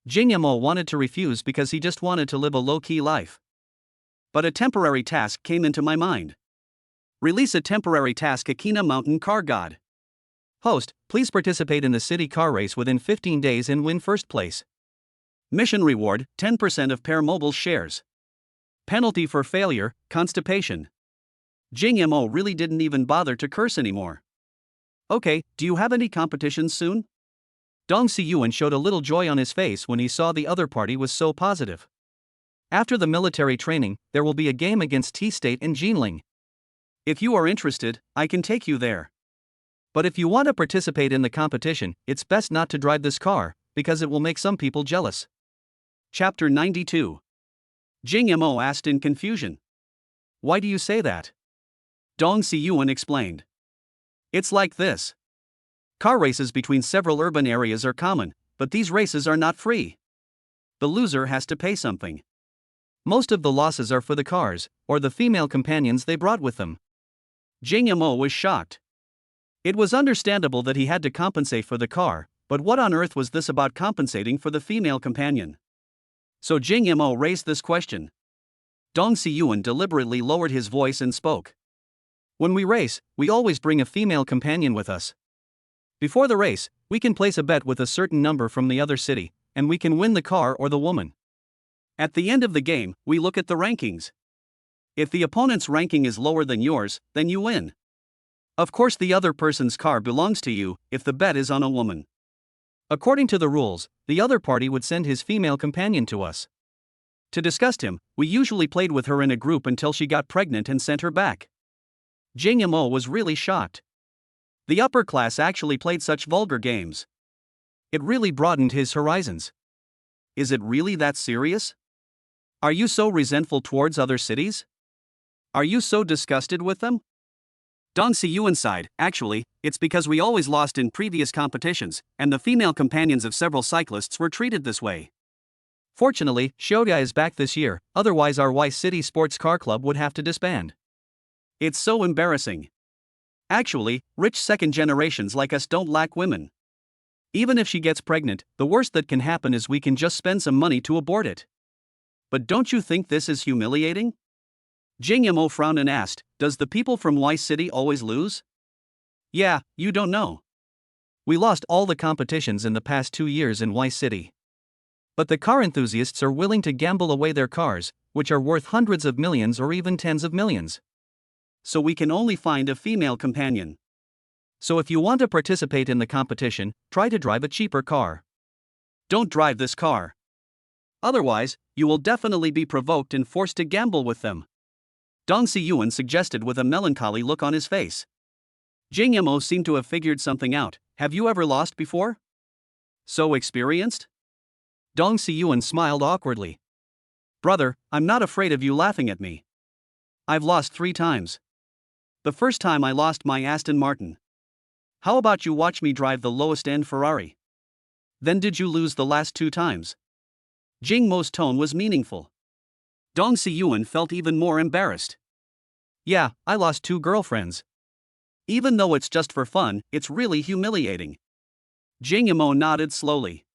Jing Mo wanted to refuse because he just wanted to live a low-key life. But a temporary task came into my mind. Release a temporary task Akina Mountain Car God. Host, please participate in the city car race within 15 days and win first place. Mission reward, 10% of Pair Mobile shares. Penalty for failure, constipation. Jing Mo really didn't even bother to curse anymore. Okay, do you have any competitions soon? Dong Siyuan showed a little joy on his face when he saw the other party was so positive. After the military training, there will be a game against T-State and Jinling. If you are interested, I can take you there. But if you want to participate in the competition, it's best not to drive this car, because it will make some people jealous. Chapter 92. Jing Mo asked in confusion. Why do you say that? Dong Siyuan explained. It's like this. Car races between several urban areas are common, but these races are not free. The loser has to pay something. Most of the losses are for the cars, or the female companions they brought with them. Jing Mo was shocked. It was understandable that he had to compensate for the car, but what on earth was this about compensating for the female companion? So Jing Mo raised this question. Dong Siyuan deliberately lowered his voice and spoke. When we race, we always bring a female companion with us. Before the race, we can place a bet with a certain number from the other city, and we can win the car or the woman. At the end of the game, we look at the rankings. If the opponent's ranking is lower than yours, then you win. Of course, the other person's car belongs to you if the bet is on a woman. According to the rules, the other party would send his female companion to us. To disgust him, we usually played with her in a group until she got pregnant and sent her back. Jing Mo was really shocked. The upper class actually played such vulgar games. It really broadened his horizons. Is it really that serious? Are you so resentful towards other cities? Are you so disgusted with them? Dong Siyuan sighed. Actually, it's because we always lost in previous competitions, and the female companions of several cyclists were treated this way. Fortunately, Shoga is back this year, otherwise our Y City Sports Car Club would have to disband. It's so embarrassing. Actually, rich second generations like us don't lack women. Even if she gets pregnant, the worst that can happen is we can just spend some money to abort it. But don't you think this is humiliating? Jing Mo frowned and asked, does the people from Y City always lose? Yeah, you don't know. We lost all the competitions in the past 2 years in Y City. But the car enthusiasts are willing to gamble away their cars, which are worth hundreds of millions or even tens of millions. So we can only find a female companion. So if you want to participate in the competition, try to drive a cheaper car. Don't drive this car. Otherwise, you will definitely be provoked and forced to gamble with them. Dong Siyuan suggested with a melancholy look on his face. Jing Mo seemed to have figured something out. Have you ever lost before? So experienced? Dong Siyuan smiled awkwardly. Brother, I'm not afraid of you laughing at me. I've lost 3 times. The first time I lost my Aston Martin. How about you watch me drive the lowest end Ferrari? Then did you lose the last 2 times? Jing Mo's tone was meaningful. Dong Siyuan felt even more embarrassed. Yeah, I lost 2 girlfriends. Even though it's just for fun, it's really humiliating. Jing Mo nodded slowly.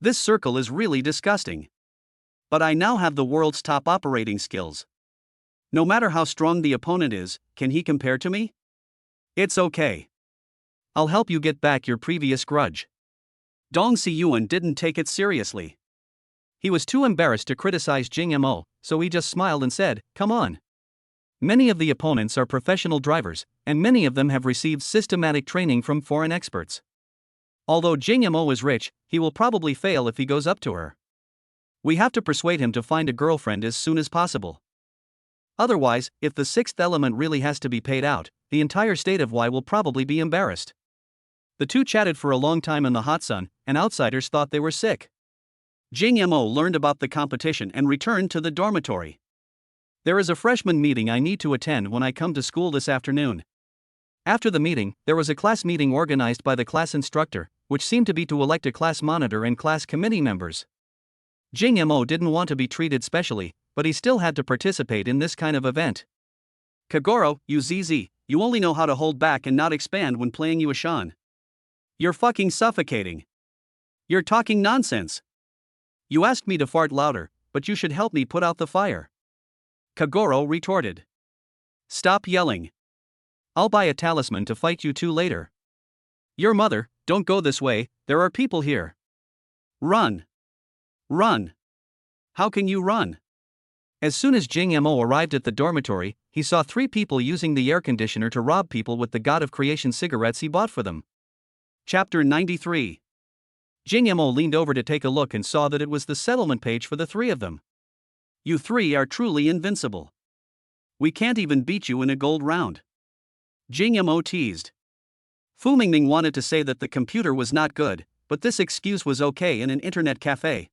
This circle is really disgusting. But I now have the world's top operating skills. No matter how strong the opponent is, can he compare to me? It's okay. I'll help you get back your previous grudge. Dong Siyuan didn't take it seriously. He was too embarrassed to criticize Jing Mo, so he just smiled and said, come on. Many of the opponents are professional drivers, and many of them have received systematic training from foreign experts. Although Jing Mo is rich, he will probably fail if he goes up to her. We have to persuade him to find a girlfriend as soon as possible. Otherwise, if the 6th element really has to be paid out, the entire state of Y will probably be embarrassed. The two chatted for a long time in the hot sun, and outsiders thought they were sick. Jing Mo learned about the competition and returned to the dormitory. There is a freshman meeting I need to attend when I come to school this afternoon. After the meeting, there was a class meeting organized by the class instructor, which seemed to be to elect a class monitor and class committee members. Jing Mo didn't want to be treated specially, but he still had to participate in this kind of event. Kagoro, you ZZ, you only know how to hold back and not expand when playing you a Shan. You're fucking suffocating. You're talking nonsense. You asked me to fart louder, but you should help me put out the fire. Kagoro retorted. Stop yelling. I'll buy a talisman to fight you two later. Your mother, don't go this way, there are people here. Run. Run. How can you run? As soon as Jing Mo arrived at the dormitory, he saw 3 people using the air conditioner to rob people with the God of Creation cigarettes he bought for them. Chapter 93. Jing Mo leaned over to take a look and saw that it was the settlement page for the 3 of them. You 3 are truly invincible. We can't even beat you in a gold round. Jing Mo teased. Fu Mingming wanted to say that the computer was not good, but this excuse was okay in an internet cafe.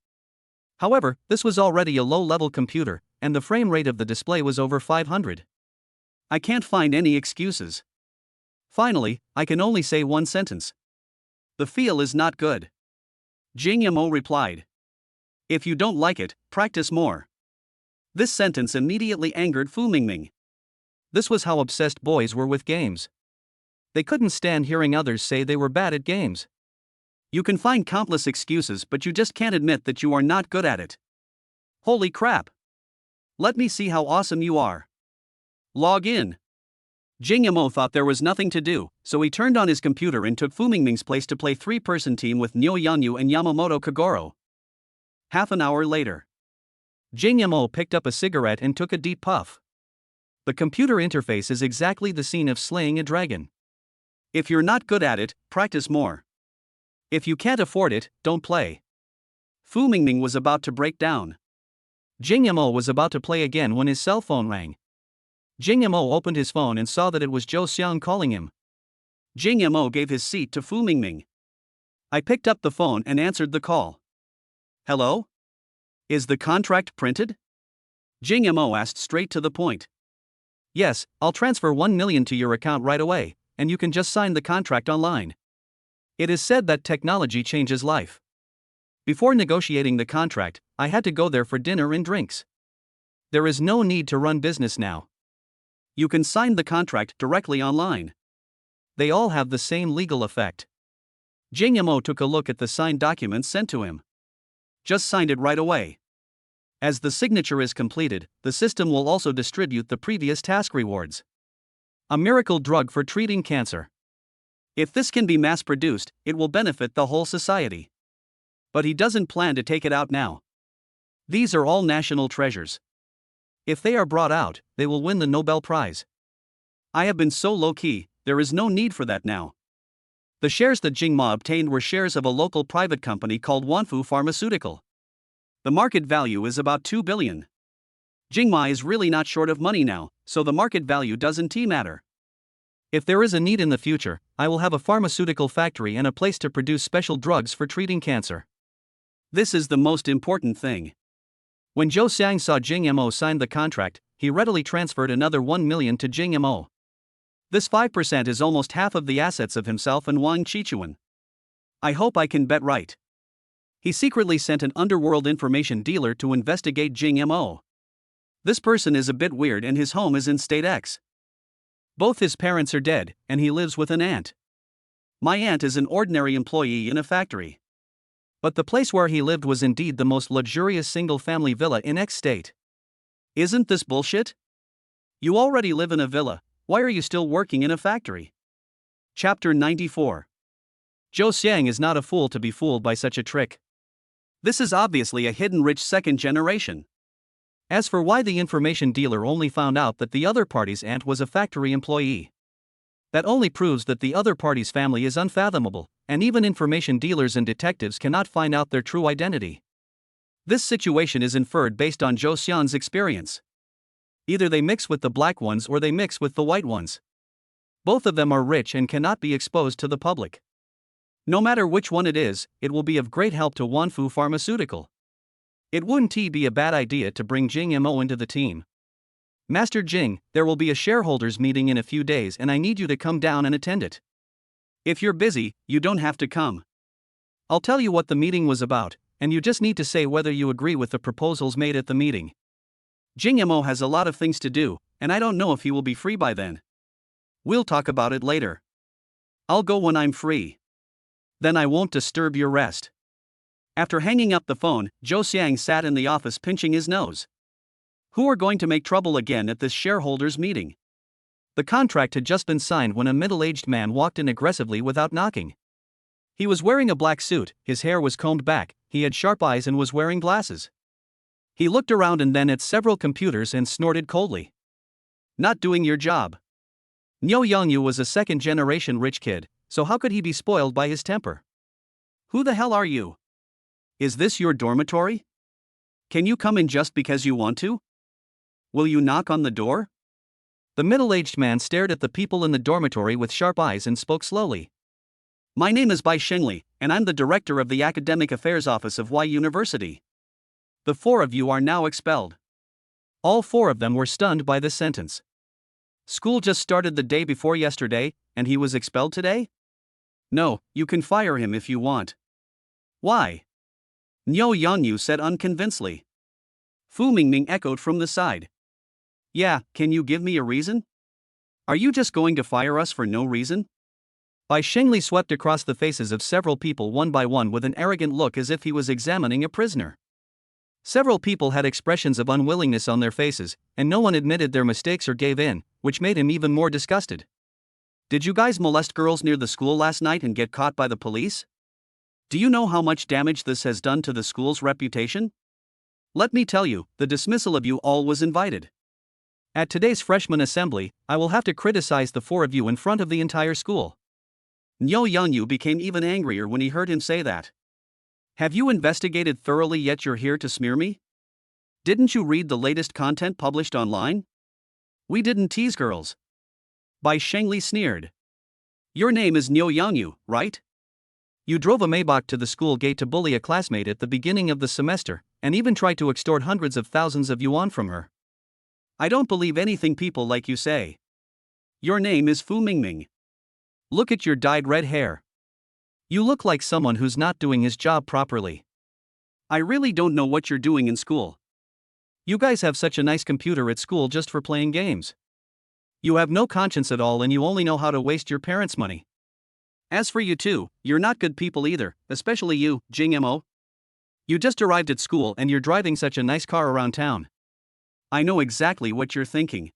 However, this was already a low-level computer, and the frame rate of the display was over 500. I can't find any excuses. Finally, I can only say one sentence. The feel is not good. Jing Mo replied. If you don't like it, practice more. This sentence immediately angered Fu Mingming. This was how obsessed boys were with games. They couldn't stand hearing others say they were bad at games. You can find countless excuses, but you just can't admit that you are not good at it. Holy crap! Let me see how awesome you are. Log in. Jing Mo thought there was nothing to do, so he turned on his computer and took Fu Mingming's place to play 3-person team with Nyo Yanyu and Yamamoto Kagoro. Half an hour later, Jing Mo picked up a cigarette and took a deep puff. The computer interface is exactly the scene of slaying a dragon. If you're not good at it, practice more. If you can't afford it, don't play. Fu Mingming was about to break down. Jing Mo was about to play again when his cell phone rang. Jing Mo opened his phone and saw that it was Zhou Xiang calling him. Jing Mo gave his seat to Fu Mingming. I picked up the phone and answered the call. Hello? Is the contract printed? Jing Mo asked straight to the point. Yes, I'll transfer 1 million to your account right away, and you can just sign the contract online. It is said that technology changes life. Before negotiating the contract, I had to go there for dinner and drinks. There is no need to run business now. You can sign the contract directly online. They all have the same legal effect. Jing Mo took a look at the signed documents sent to him. Just signed it right away. As the signature is completed, the system will also distribute the previous task rewards. A miracle drug for treating cancer. If this can be mass-produced, it will benefit the whole society. But he doesn't plan to take it out now. These are all national treasures. If they are brought out, they will win the Nobel Prize. I have been so low-key, there is no need for that now. The shares that Jing Ma obtained were shares of a local private company called Wanfu Pharmaceutical. The market value is about 2 billion. Jing Ma is really not short of money now, so the market value doesn't matter. If there is a need in the future, I will have a pharmaceutical factory and a place to produce special drugs for treating cancer. This is the most important thing. When Zhou Xiang saw Jing Mo sign the contract, he readily transferred another 1 million to Jing Mo. This 5% is almost half of the assets of himself and Wang Qichuan. I hope I can bet right. He secretly sent an underworld information dealer to investigate Jing Mo. This person is a bit weird and his home is in State X. Both his parents are dead, and he lives with an aunt. My aunt is an ordinary employee in a factory. But the place where he lived was indeed the most luxurious single-family villa in X state. Isn't this bullshit? You already live in a villa, why are you still working in a factory? Chapter 94. Zhou Xiang is not a fool to be fooled by such a trick. This is obviously a hidden rich second generation. As for why the information dealer only found out that the other party's aunt was a factory employee, that only proves that the other party's family is unfathomable, and even information dealers and detectives cannot find out their true identity. This situation is inferred based on Zhou Xian's experience. Either they mix with the black ones or they mix with the white ones. Both of them are rich and cannot be exposed to the public. No matter which one it is, it will be of great help to Wanfu Pharmaceutical. It wouldn't be a bad idea to bring Jing Mo into the team. Master Jing, there will be a shareholders meeting in a few days and I need you to come down and attend it. If you're busy, you don't have to come. I'll tell you what the meeting was about, and you just need to say whether you agree with the proposals made at the meeting. Jing Mo has a lot of things to do, and I don't know if he will be free by then. We'll talk about it later. I'll go when I'm free. Then I won't disturb your rest. After hanging up the phone, Zhou Xiang sat in the office pinching his nose. Who are going to make trouble again at this shareholders' meeting? The contract had just been signed when a middle-aged man walked in aggressively without knocking. He was wearing a black suit, his hair was combed back, he had sharp eyes and was wearing glasses. He looked around and then at several computers and snorted coldly. Not doing your job. Niu Yongyu was a second-generation rich kid, so how could he be spoiled by his temper? Who the hell are you? Is this your dormitory? Can you come in just because you want to? Will you knock on the door? The middle-aged man stared at the people in the dormitory with sharp eyes and spoke slowly. My name is Bai Shengli, and I'm the director of the Academic Affairs Office of Y University. The 4 of you are now expelled. All 4 of them were stunned by this sentence. School just started the day before yesterday, and he was expelled today? No, you can fire him if you want. Why? Niu Yongyu said unconvincedly. Fu Mingming echoed from the side. Yeah, can you give me a reason? Are you just going to fire us for no reason? Bai Shengli swept across the faces of several people one by one with an arrogant look as if he was examining a prisoner. Several people had expressions of unwillingness on their faces, and no one admitted their mistakes or gave in, which made him even more disgusted. Did you guys molest girls near the school last night and get caught by the police? Do you know how much damage this has done to the school's reputation? Let me tell you, the dismissal of you all was invited. At today's freshman assembly, I will have to criticize the 4 of you in front of the entire school. Niu Yongyu became even angrier when he heard him say that. Have you investigated thoroughly yet you're here to smear me? Didn't you read the latest content published online? We didn't tease girls. Bai Shengli sneered. Your name is Niu Yongyu, right? You drove a Maybach to the school gate to bully a classmate at the beginning of the semester, and even tried to extort hundreds of thousands of yuan from her. I don't believe anything people like you say. Your name is Fu Mingming. Look at your dyed red hair. You look like someone who's not doing his job properly. I really don't know what you're doing in school. You guys have such a nice computer at school just for playing games. You have no conscience at all and you only know how to waste your parents' money. As for you two, you're not good people either, especially you, Jing Mo. You just arrived at school and you're driving such a nice car around town. I know exactly what you're thinking.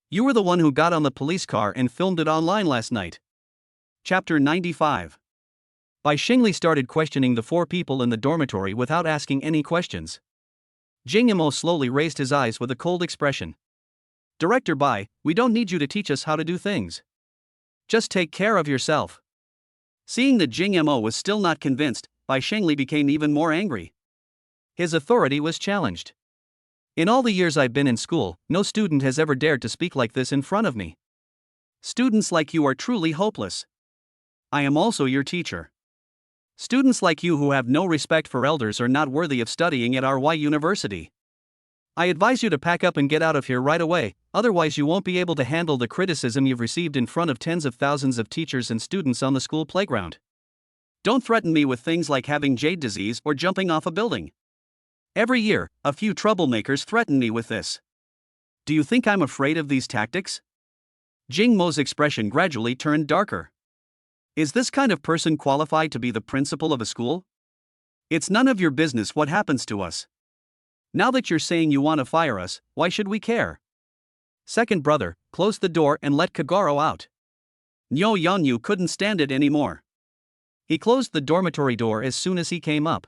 You were the one who got on the police car and filmed it online last night. Chapter 95. Bai Shengli started questioning the 4 people in the dormitory without asking any questions. Jing Mo slowly raised his eyes with a cold expression. Director Bai, we don't need you to teach us how to do things. Just take care of yourself. Seeing that Jing Mo was still not convinced, Bai Shengli became even more angry. His authority was challenged. In all the years I've been in school, no student has ever dared to speak like this in front of me. Students like you are truly hopeless. I am also your teacher. Students like you who have no respect for elders are not worthy of studying at our Y University. I advise you to pack up and get out of here right away, otherwise you won't be able to handle the criticism you've received in front of tens of thousands of teachers and students on the school playground. Don't threaten me with things like having jade disease or jumping off a building. Every year, a few troublemakers threaten me with this. Do you think I'm afraid of these tactics? Jing Mo's expression gradually turned darker. Is this kind of person qualified to be the principal of a school? It's none of your business what happens to us. Now that you're saying you want to fire us, why should we care? Second brother, close the door and let Kagoro out. Niu Yongyu couldn't stand it anymore. He closed the dormitory door as soon as he came up.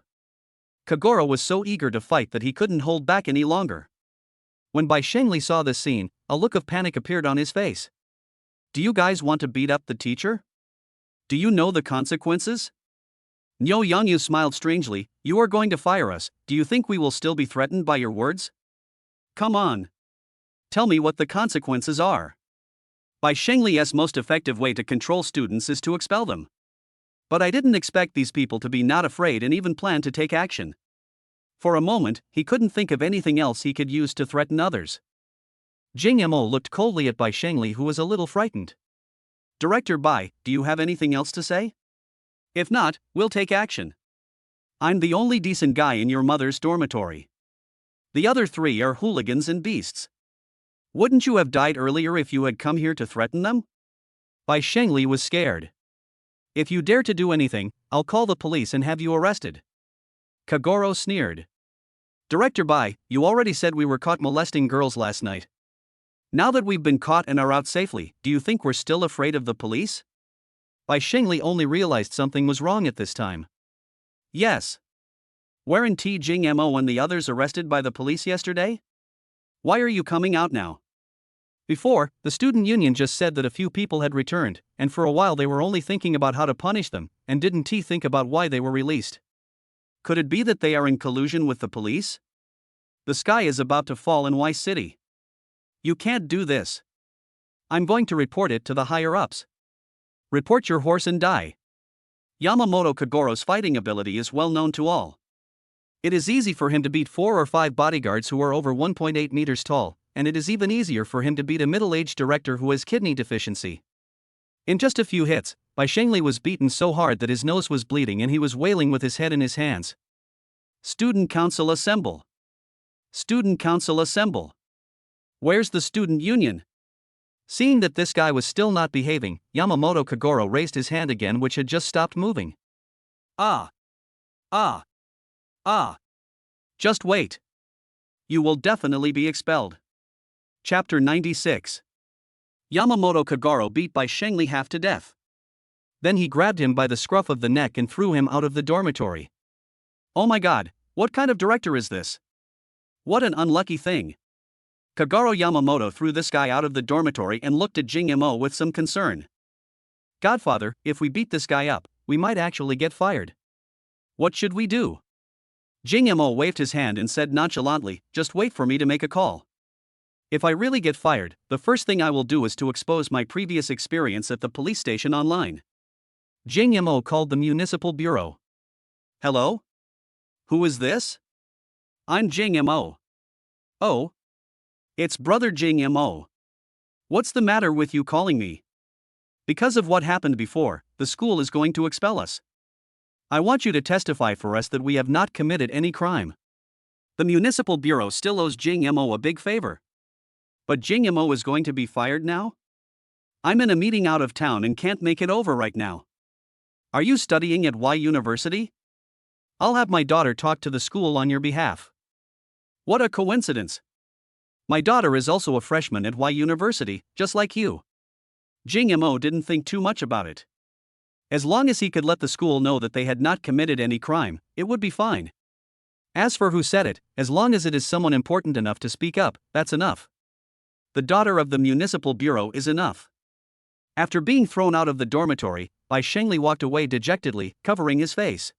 Kagoro was so eager to fight that he couldn't hold back any longer. When Bai Shengli saw this scene, a look of panic appeared on his face. Do you guys want to beat up the teacher? Do you know the consequences? Niu Yongyu smiled strangely. You are going to fire us. Do you think we will still be threatened by your words? Come on. Tell me what the consequences are. Bai Shengli's most effective way to control students is to expel them. But I didn't expect these people to be not afraid and even plan to take action. For a moment, he couldn't think of anything else he could use to threaten others. Jing Mo looked coldly at Bai Shengli, who was a little frightened. Director Bai, do you have anything else to say? If not, we'll take action. I'm the only decent guy in your mother's dormitory. The other three are hooligans and beasts. Wouldn't you have died earlier if you had come here to threaten them? Bai Shengli was scared. If you dare to do anything, I'll call the police and have you arrested. Kagoro sneered. Director Bai, you already said we were caught molesting girls last night. Now that we've been caught and are out safely, do you think we're still afraid of the police? Bai Shengli only realized something was wrong at this time. Yes. Weren't Jing Mo and the others arrested by the police yesterday? Why are you coming out now? Before, the student union just said that a few people had returned, and for a while they were only thinking about how to punish them, and didn't think about why they were released. Could it be that they are in collusion with the police? The sky is about to fall in Y City. You can't do this. I'm going to report it to the higher-ups. Report your horse and die. Yamamoto Kagoro's fighting ability is well known to all. It is easy for him to beat 4 or 5 bodyguards who are over 1.8 meters tall, and it is even easier for him to beat a middle-aged director who has kidney deficiency. In just a few hits, Bai Shengli was beaten so hard that his nose was bleeding and he was wailing with his head in his hands. Student Council assemble. Student Council assemble. Where's the student union? Seeing that this guy was still not behaving, Yamamoto Kagoro raised his hand again, which had just stopped moving. Ah. Ah. Ah. Just wait. You will definitely be expelled. Chapter 96. Yamamoto Kagoro beat Bai Shengli half to death. Then he grabbed him by the scruff of the neck and threw him out of the dormitory. Oh my god, what kind of director is this? What an unlucky thing. Kagoro Yamamoto threw this guy out of the dormitory and looked at Jing Mo with some concern. Godfather, if we beat this guy up, we might actually get fired. What should we do? Jing Mo waved his hand and said nonchalantly, just wait for me to make a call. If I really get fired, the first thing I will do is to expose my previous experience at the police station online. Jing Mo called the municipal bureau. Hello? Who is this? I'm Jing Mo. Oh. It's brother Jing Mo. What's the matter with you calling me? Because of what happened before, the school is going to expel us. I want you to testify for us that we have not committed any crime. The municipal bureau still owes Jing Mo a big favor. But Jing Mo is going to be fired now? I'm in a meeting out of town and can't make it over right now. Are you studying at Y University? I'll have my daughter talk to the school on your behalf. What a coincidence. My daughter is also a freshman at Y University, just like you. Jing Mo didn't think too much about it. As long as he could let the school know that they had not committed any crime, it would be fine. As for who said it, as long as it is someone important enough to speak up, that's enough. The daughter of the municipal bureau is enough. After being thrown out of the dormitory, Bai Shengli walked away dejectedly, covering his face.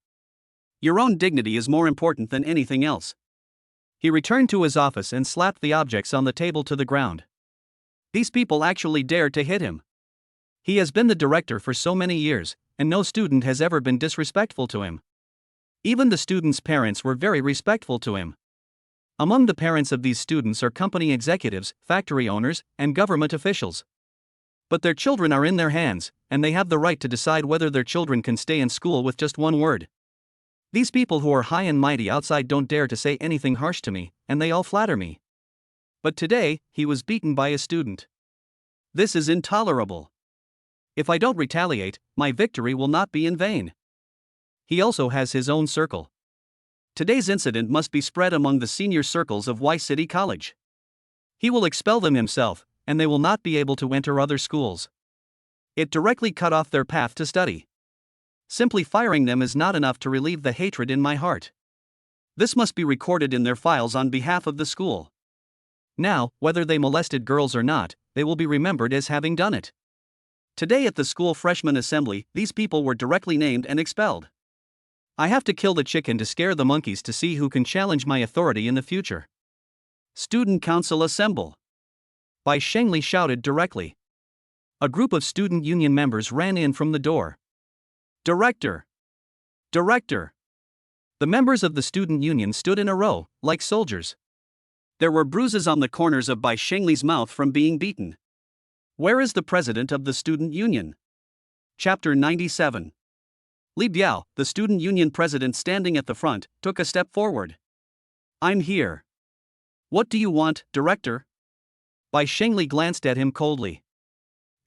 Your own dignity is more important than anything else. He returned to his office and slapped the objects on the table to the ground. These people actually dared to hit him. He has been the director for so many years, and no student has ever been disrespectful to him. Even the students' parents were very respectful to him. Among the parents of these students are company executives, factory owners, and government officials. But their children are in their hands, and they have the right to decide whether their children can stay in school with just one word. These people who are high and mighty outside don't dare to say anything harsh to me, and they all flatter me. But today, he was beaten by a student. This is intolerable. If I don't retaliate, my victory will not be in vain. He also has his own circle. Today's incident must be spread among the senior circles of Y City College. He will expel them himself, and they will not be able to enter other schools. It directly cut off their path to study. Simply firing them is not enough to relieve the hatred in my heart. This must be recorded in their files on behalf of the school. Now, whether they molested girls or not, they will be remembered as having done it. Today at the school freshman assembly, these people were directly named and expelled. I have to kill the chicken to scare the monkeys to see who can challenge my authority in the future. Student council assemble. Bai Shengli shouted directly. A group of student union members ran in from the door. Director! Director! The members of the student union stood in a row, like soldiers. There were bruises on the corners of Bai Shengli's mouth from being beaten. Where is the president of the student union? Chapter 97. Li Biao, the student union president standing at the front, took a step forward. I'm here. What do you want, director? Bai Shengli glanced at him coldly.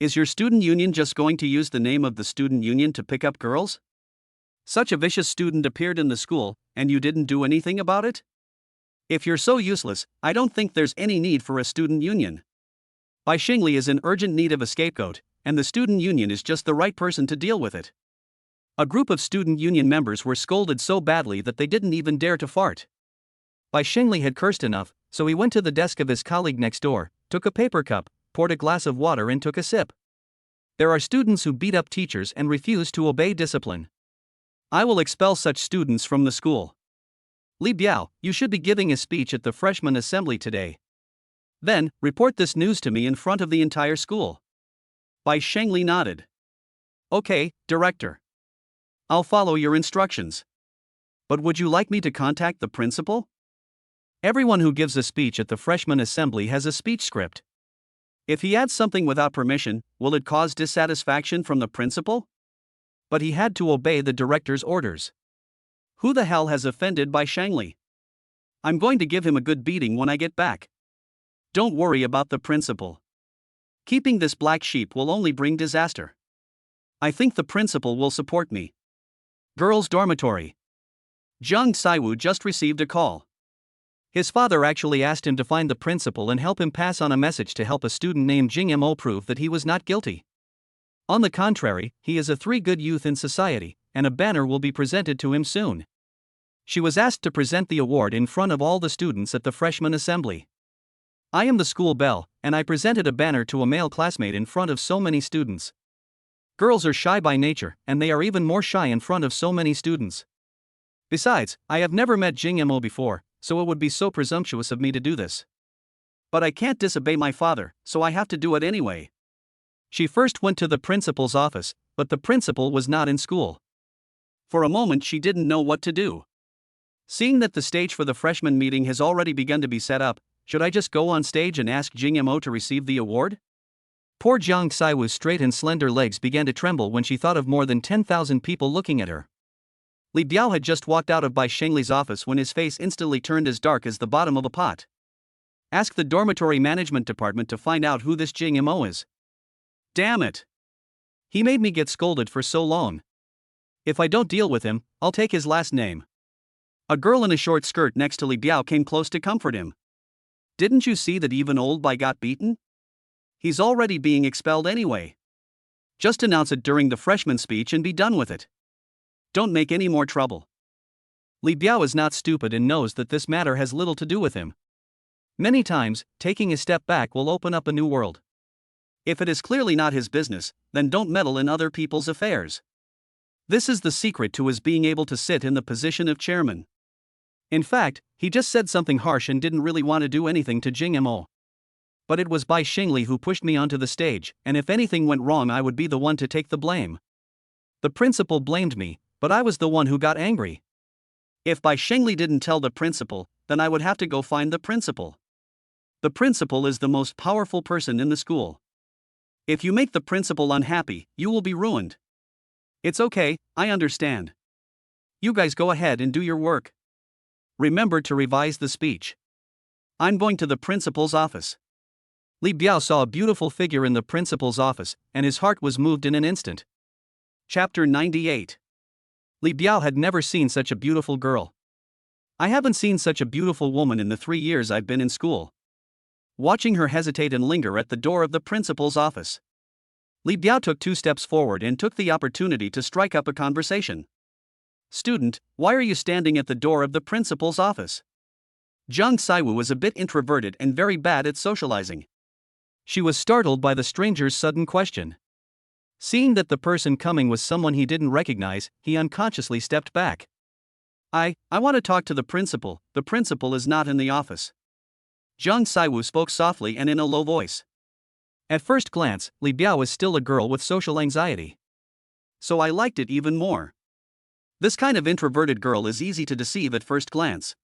Is your student union just going to use the name of the student union to pick up girls? Such a vicious student appeared in the school, and you didn't do anything about it? If you're so useless, I don't think there's any need for a student union. Bai Shengli is in urgent need of a scapegoat, and the student union is just the right person to deal with it. A group of student union members were scolded so badly that they didn't even dare to fart. Bai Shengli had cursed enough, so he went to the desk of his colleague next door, took a paper cup, poured a glass of water and took a sip. There are students who beat up teachers and refuse to obey discipline. I will expel such students from the school. Li Biao, you should be giving a speech at the freshman assembly today. Then, report this news to me in front of the entire school. Bai Shengli nodded. Okay, director. I'll follow your instructions. But would you like me to contact the principal? Everyone who gives a speech at the freshman assembly has a speech script. If he adds something without permission, will it cause dissatisfaction from the principal? But he had to obey the director's orders. Who the hell has offended Bai Shengli? I'm going to give him a good beating when I get back. Don't worry about the principal. Keeping this black sheep will only bring disaster. I think the principal will support me. Girls' dormitory. Zhang Saiwu just received a call. His father actually asked him to find the principal and help him pass on a message to help a student named Jing Mo prove that he was not guilty. On the contrary, he is a three good youth in society, and a banner will be presented to him soon. She was asked to present the award in front of all the students at the freshman assembly. I am the school belle, and I presented a banner to a male classmate in front of so many students. Girls are shy by nature, and they are even more shy in front of so many students. Besides, I have never met Jing Mo before, so it would be so presumptuous of me to do this. But I can't disobey my father, so I have to do it anyway. She first went to the principal's office, but the principal was not in school. For a moment she didn't know what to do. Seeing that the stage for the freshman meeting has already begun to be set up, should I just go on stage and ask Jing Mo to receive the award? Poor Jiang Saiwu's straight and slender legs began to tremble when she thought of more than 10,000 people looking at her. Li Biao had just walked out of Bai Shengli's office when his face instantly turned as dark as the bottom of a pot. Ask the dormitory management department to find out who this Jing Mo is. Damn it! He made me get scolded for so long. If I don't deal with him, I'll take his last name. A girl in a short skirt next to Li Biao came close to comfort him. Didn't you see that even old Bai got beaten? He's already being expelled anyway. Just announce it during the freshman speech and be done with it. Don't make any more trouble. Li Biao is not stupid and knows that this matter has little to do with him. Many times, taking a step back will open up a new world. If it is clearly not his business, then don't meddle in other people's affairs. This is the secret to his being able to sit in the position of chairman. In fact, he just said something harsh and didn't really want to do anything to Jing Mo. But it was Bai Shengli who pushed me onto the stage, and if anything went wrong I would be the one to take the blame. The principal blamed me, but I was the one who got angry. If Bai Shengli didn't tell the principal, then I would have to go find the principal. The principal is the most powerful person in the school. If you make the principal unhappy, you will be ruined. It's okay, I understand. You guys go ahead and do your work. Remember to revise the speech. I'm going to the principal's office. Li Biao saw a beautiful figure in the principal's office, and his heart was moved in an instant. Chapter 98. Li Biao had never seen such a beautiful girl. I haven't seen such a beautiful woman in the 3 years I've been in school. Watching her hesitate and linger at the door of the principal's office, Li Biao took 2 steps forward and took the opportunity to strike up a conversation. Student, why are you standing at the door of the principal's office? Zhang Saiwu was a bit introverted and very bad at socializing. She was startled by the stranger's sudden question. Seeing that the person coming was someone he didn't recognize, he unconsciously stepped back. I want to talk to the principal is not in the office. Zhang Saiwu spoke softly and in a low voice. At first glance, Li Biao was still a girl with social anxiety. So I liked it even more. This kind of introverted girl is easy to deceive at first glance.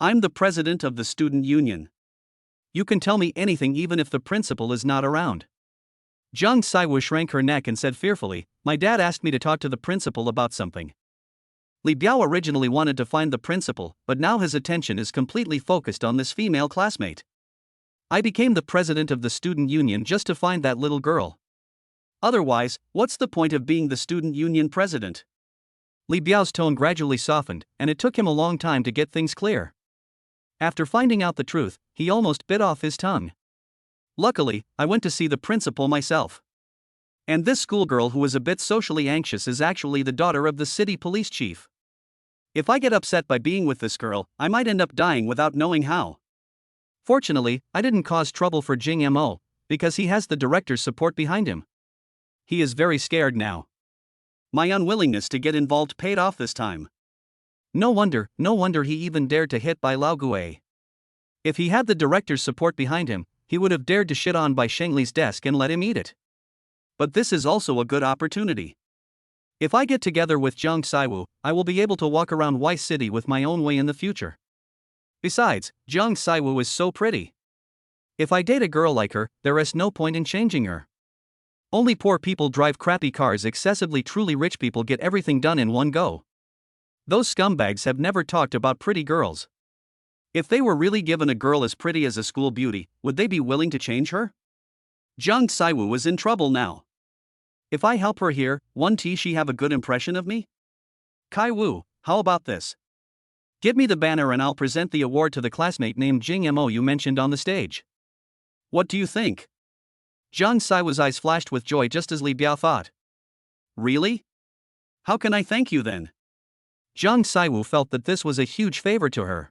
I'm the president of the student union. You can tell me anything even if the principal is not around. Zhang Saiwu shrank her neck and said fearfully, my dad asked me to talk to the principal about something. Li Biao originally wanted to find the principal, but now his attention is completely focused on this female classmate. I became the president of the student union just to find that little girl. Otherwise, what's the point of being the student union president? Li Biao's tone gradually softened, and it took him a long time to get things clear. After finding out the truth, he almost bit off his tongue. Luckily, I went to see the principal myself. And this schoolgirl who is a bit socially anxious is actually the daughter of the city police chief. If I get upset by being with this girl, I might end up dying without knowing how. Fortunately, I didn't cause trouble for Jing Mo, because he has the director's support behind him. He is very scared now. My unwillingness to get involved paid off this time. No wonder he even dared to hit Bai Lao Gui. If he had the director's support behind him, he would have dared to shit on Bai Shengli's desk and let him eat it. But this is also a good opportunity. If I get together with Jiang Saiwu, I will be able to walk around Y City with my own way in the future. Besides, Jiang Saiwu is so pretty. If I date a girl like her, there is no point in changing her. Only poor people drive crappy cars. Excessively truly rich people get everything done in one go. Those scumbags have never talked about pretty girls. If they were really given a girl as pretty as a school beauty, would they be willing to change her? Jiang Saiwu is in trouble now. If I help her here, won't she have a good impression of me? Kai Wu, how about this? Give me the banner and I'll present the award to the classmate named Jing Mo you mentioned on the stage. What do you think? Jiang Saiwu's eyes flashed with joy just as Li Biao thought. Really? How can I thank you then? Jiang Saiwu felt that this was a huge favor to her.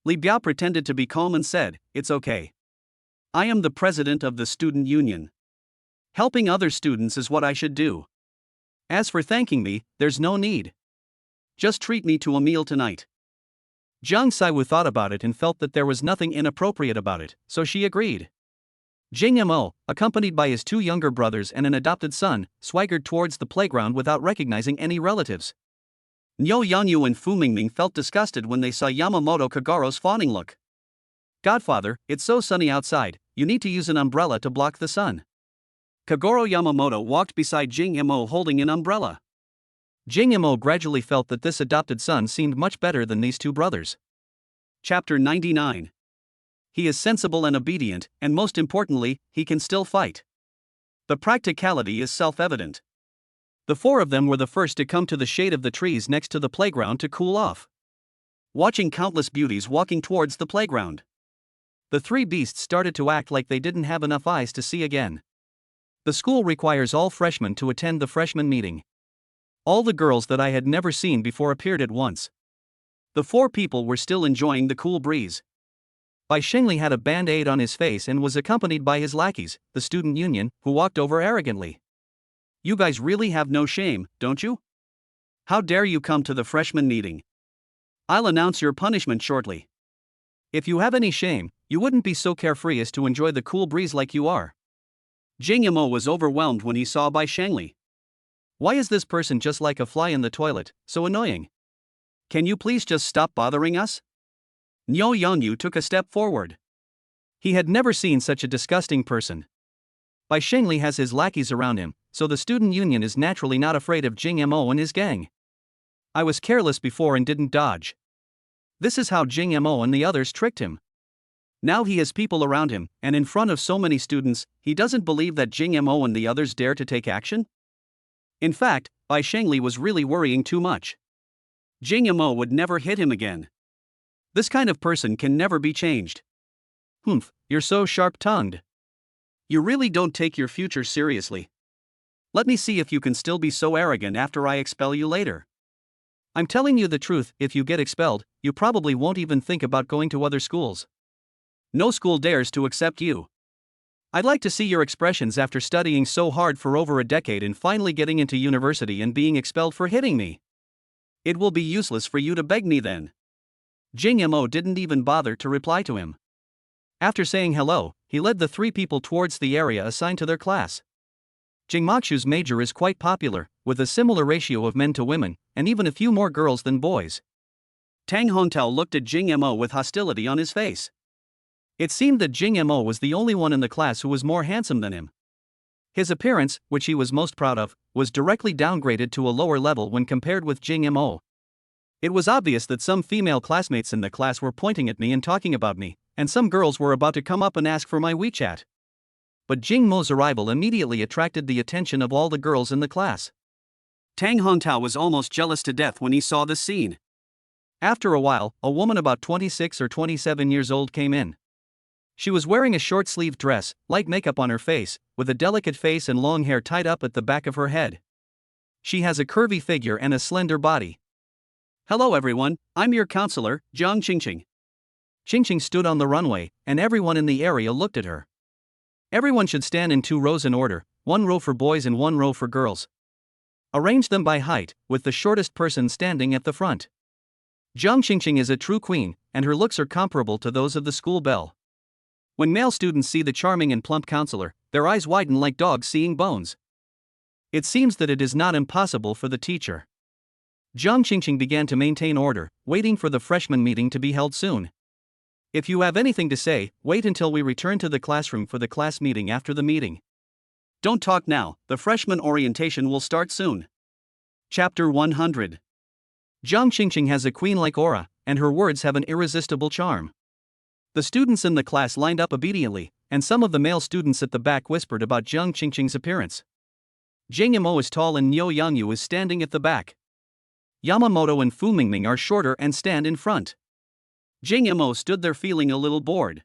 Li Biao pretended to be calm and said, "It's okay. I am the president of the student union. Helping other students is what I should do. As for thanking me, there's no need. Just treat me to a meal tonight." Jiang Saiwu thought about it and felt that there was nothing inappropriate about it, so she agreed. Jing Mo, accompanied by his two younger brothers and an adopted son, swaggered towards the playground without recognizing any relatives. Niu Yanyu and Fu Mingming felt disgusted when they saw Yamamoto Kagoro's fawning look. "Godfather, it's so sunny outside, you need to use an umbrella to block the sun." Kagoro Yamamoto walked beside Jing Mo holding an umbrella. Jing Mo gradually felt that this adopted son seemed much better than these two brothers. Chapter 99. He is sensible and obedient, and most importantly, he can still fight. The practicality is self-evident. The four of them were the first to come to the shade of the trees next to the playground to cool off. Watching countless beauties walking towards the playground, the three beasts started to act like they didn't have enough eyes to see again. The school requires all freshmen to attend the freshman meeting. All the girls that I had never seen before appeared at once. The four people were still enjoying the cool breeze. Bai Shengli had a band-aid on his face and was accompanied by his lackeys, the student union, who walked over arrogantly. "You guys really have no shame, don't you? How dare you come to the freshman meeting? I'll announce your punishment shortly. If you have any shame, you wouldn't be so carefree as to enjoy the cool breeze like you are." Jing Mo was overwhelmed when he saw Bai Shengli. Why is this person just like a fly in the toilet, so annoying? Can you please just stop bothering us? Niu Yanyu took a step forward. He had never seen such a disgusting person. Bai Shengli has his lackeys around him, so the student union is naturally not afraid of Jing Mo and his gang. I was careless before and didn't dodge. This is how Jing Mo and the others tricked him. Now he has people around him, and in front of so many students, he doesn't believe that Jing Mo and the others dare to take action? In fact, Bai Shengli was really worrying too much. Jing Mo would never hit him again. This kind of person can never be changed. Humph, you're so sharp-tongued. You really don't take your future seriously. Let me see if you can still be so arrogant after I expel you later. I'm telling you the truth, if you get expelled, you probably won't even think about going to other schools. No school dares to accept you. I'd like to see your expressions after studying so hard for over a decade and finally getting into university and being expelled for hitting me. It will be useless for you to beg me then. Jing Mo didn't even bother to reply to him. After saying hello, he led the three people towards the area assigned to their class. Jingmakshu's major is quite popular, with a similar ratio of men to women, and even a few more girls than boys. Tang Hontel looked at Jing Mo with hostility on his face. It seemed that Jing Mo was the only one in the class who was more handsome than him. His appearance, which he was most proud of, was directly downgraded to a lower level when compared with Jing Mo. It was obvious that some female classmates in the class were pointing at me and talking about me, and some girls were about to come up and ask for my WeChat. But Jing Mo's arrival immediately attracted the attention of all the girls in the class. Tang Hongtao was almost jealous to death when he saw this scene. After a while, a woman about 26 or 27 years old came in. She was wearing a short-sleeved dress, light makeup on her face, with a delicate face and long hair tied up at the back of her head. She has a curvy figure and a slender body. Hello everyone, I'm your counselor, Jiang Qingqing. Qingqing stood on the runway, and everyone in the area looked at her. Everyone should stand in 2 rows in order, 1 row for boys and 1 row for girls. Arrange them by height, with the shortest person standing at the front. Jiang Qingqing is a true queen, and her looks are comparable to those of the school belle. When male students see the charming and plump counselor, their eyes widen like dogs seeing bones. It seems that it is not impossible for the teacher. Jiang Qingqing began to maintain order, waiting for the freshman meeting to be held soon. If you have anything to say, wait until we return to the classroom for the class meeting after the meeting. Don't talk now, the freshman orientation will start soon. Chapter 100. Jiang Qingqing has a queen-like aura, and her words have an irresistible charm. The students in the class lined up obediently, and some of the male students at the back whispered about Jiang Qingqing's appearance. Jing Mo is tall and Niu Yangyu is standing at the back. Yamamoto and Fu Mingming are shorter and stand in front. Jing Mo stood there feeling a little bored.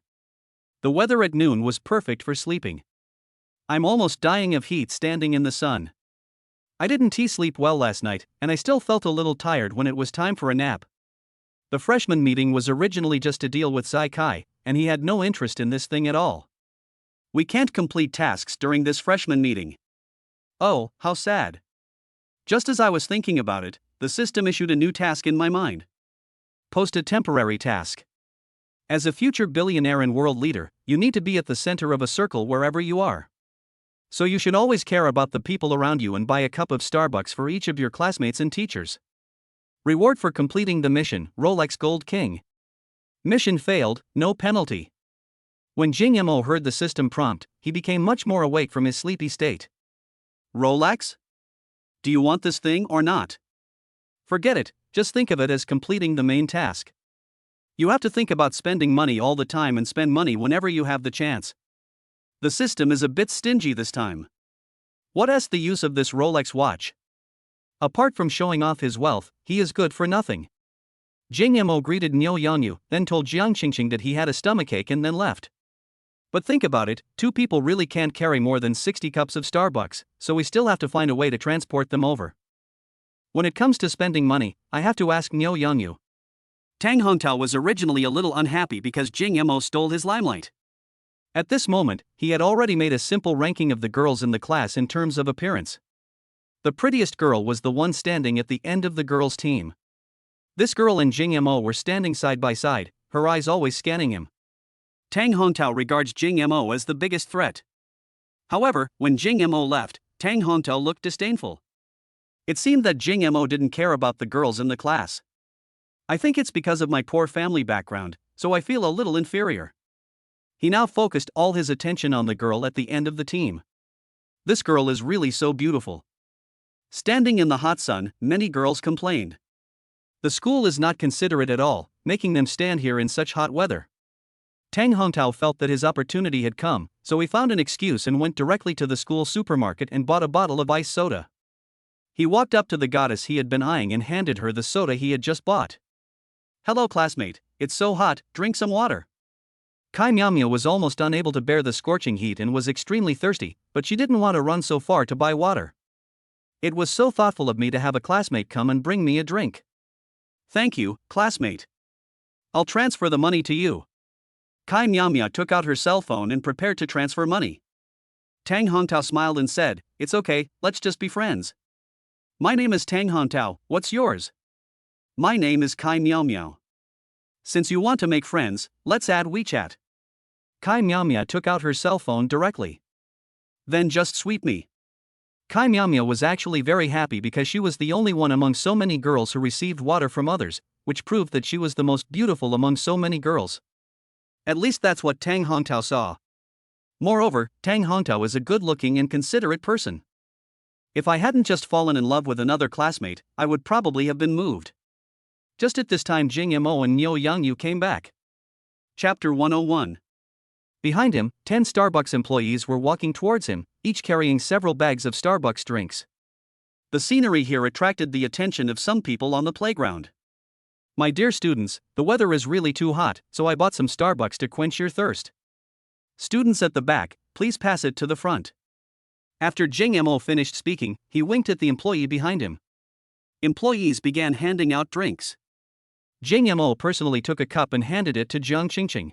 The weather at noon was perfect for sleeping. I'm almost dying of heat standing in the sun. I didn't sleep well last night, and I still felt a little tired when it was time for a nap. The freshman meeting was originally just to deal with Sai Kai, and he had no interest in this thing at all. We can't complete tasks during this freshman meeting. Oh, how sad. Just as I was thinking about it, the system issued a new task in my mind. Post a temporary task. As a future billionaire and world leader, you need to be at the center of a circle wherever you are. So you should always care about the people around you and buy a cup of Starbucks for each of your classmates and teachers. Reward for completing the mission, Rolex Gold King. Mission failed, no penalty. When Jing Mo heard the system prompt, he became much more awake from his sleepy state. Rolex? Do you want this thing or not? Forget it, just think of it as completing the main task. You have to think about spending money all the time and spend money whenever you have the chance. The system is a bit stingy this time. What is the use of this Rolex watch? Apart from showing off his wealth, he is good for nothing. Jing Mo greeted Niu Yangyu, then told Jiang Qingqing that he had a stomachache and then left. But think about it, 2 people really can't carry more than 60 cups of Starbucks, so we still have to find a way to transport them over. When it comes to spending money, I have to ask Niu Yangyu. Tang Hongtao was originally a little unhappy because Jing Mo stole his limelight. At this moment, he had already made a simple ranking of the girls in the class in terms of appearance. The prettiest girl was the one standing at the end of the girls' team. This girl and Jing Mo were standing side by side, her eyes always scanning him. Tang Hongtao regards Jing Mo as the biggest threat. However, when Jing Mo left, Tang Hongtao looked disdainful. It seemed that Jing Mo didn't care about the girls in the class. I think it's because of my poor family background, so I feel a little inferior. He now focused all his attention on the girl at the end of the team. This girl is really so beautiful. Standing in the hot sun, many girls complained. The school is not considerate at all, making them stand here in such hot weather. Tang Hongtao felt that his opportunity had come, so he found an excuse and went directly to the school supermarket and bought a bottle of iced soda. He walked up to the goddess he had been eyeing and handed her the soda he had just bought. Hello classmate, it's so hot, drink some water. Kai Miaomia was almost unable to bear the scorching heat and was extremely thirsty, but she didn't want to run so far to buy water. It was so thoughtful of me to have a classmate come and bring me a drink. Thank you, classmate. I'll transfer the money to you. Kai Miaomia took out her cell phone and prepared to transfer money. Tang Hongtao smiled and said, "It's okay, let's just be friends." My name is Tang Hongtao, what's yours? My name is Kai Miaomia. Since you want to make friends, let's add WeChat. Kai Miaomia took out her cell phone directly. Then just sweep me. Kai Miaomia was actually very happy because she was the only one among so many girls who received water from others, which proved that she was the most beautiful among so many girls. At least that's what Tang Hongtao saw. Moreover, Tang Hongtao is a good-looking and considerate person. If I hadn't just fallen in love with another classmate, I would probably have been moved. Just at this time, Jing Mo and Nyo Yangyu came back. Chapter 101. Behind him, 10 Starbucks employees were walking towards him, each carrying several bags of Starbucks drinks. The scenery here attracted the attention of some people on the playground. My dear students, the weather is really too hot, so I bought some Starbucks to quench your thirst. Students at the back, please pass it to the front. After Jing Mo finished speaking, he winked at the employee behind him. Employees began handing out drinks. Jing Mo personally took a cup and handed it to Jiang Qingqing.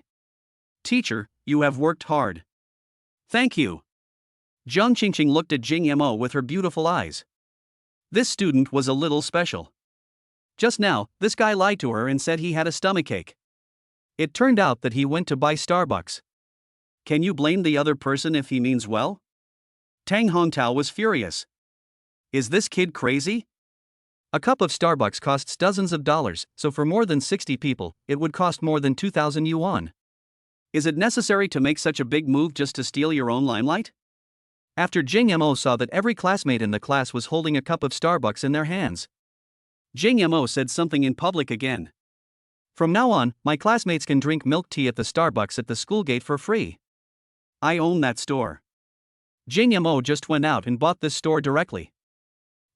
Teacher, you have worked hard. Thank you. Jiang Qingqing looked at Jing Mo with her beautiful eyes. This student was a little special. Just now, this guy lied to her and said he had a stomachache. It turned out that he went to buy Starbucks. Can you blame the other person if he means well? Tang Hongtao was furious. Is this kid crazy? A cup of Starbucks costs dozens of dollars, so for more than 60 people, it would cost more than 2,000 yuan. Is it necessary to make such a big move just to steal your own limelight? After Jing Mo saw that every classmate in the class was holding a cup of Starbucks in their hands, Jing Mo said something in public again. From now on, my classmates can drink milk tea at the Starbucks at the school gate for free. I own that store. Jing Mo just went out and bought this store directly.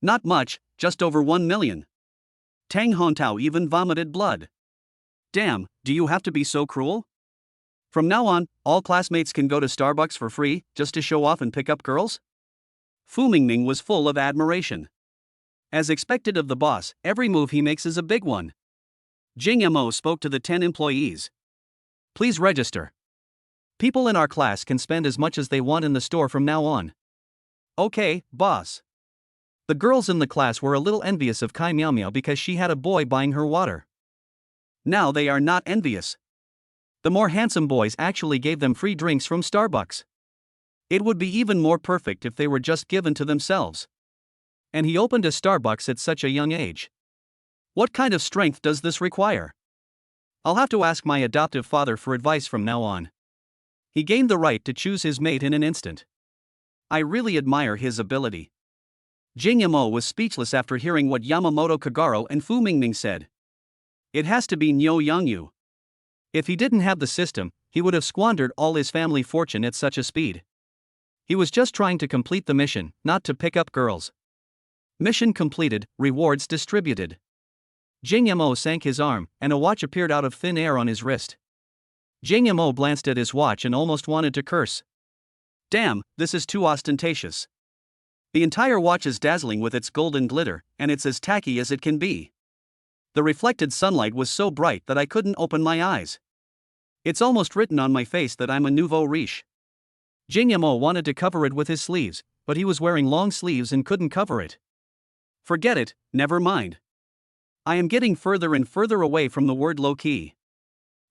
Not much, just over 1 million. Tang Hongtao even vomited blood. Damn, do you have to be so cruel? From now on, all classmates can go to Starbucks for free, just to show off and pick up girls? Fu Mingming was full of admiration. As expected of the boss, every move he makes is a big one. Jing Mo spoke to the 10 employees. Please register. People in our class can spend as much as they want in the store from now on. Okay, boss. The girls in the class were a little envious of Kai Miao Miao because she had a boy buying her water. Now they are not envious. The more handsome boys actually gave them free drinks from Starbucks. It would be even more perfect if they were just given to themselves. And he opened a Starbucks at such a young age. What kind of strength does this require? I'll have to ask my adoptive father for advice from now on. He gained the right to choose his mate in an instant. I really admire his ability. Jing Mo was speechless after hearing what Yamamoto Kagaro and Fu Mingming said. It has to be Nyo Yangyu. If he didn't have the system, he would have squandered all his family fortune at such a speed. He was just trying to complete the mission, not to pick up girls. Mission completed, rewards distributed. Jing Mo sank his arm, and a watch appeared out of thin air on his wrist. Jing Mo glanced at his watch and almost wanted to curse. Damn, this is too ostentatious. The entire watch is dazzling with its golden glitter, and it's as tacky as it can be. The reflected sunlight was so bright that I couldn't open my eyes. It's almost written on my face that I'm a nouveau riche. Jing Mo wanted to cover it with his sleeves, but he was wearing long sleeves and couldn't cover it. Forget it, never mind. I am getting further and further away from the word low-key.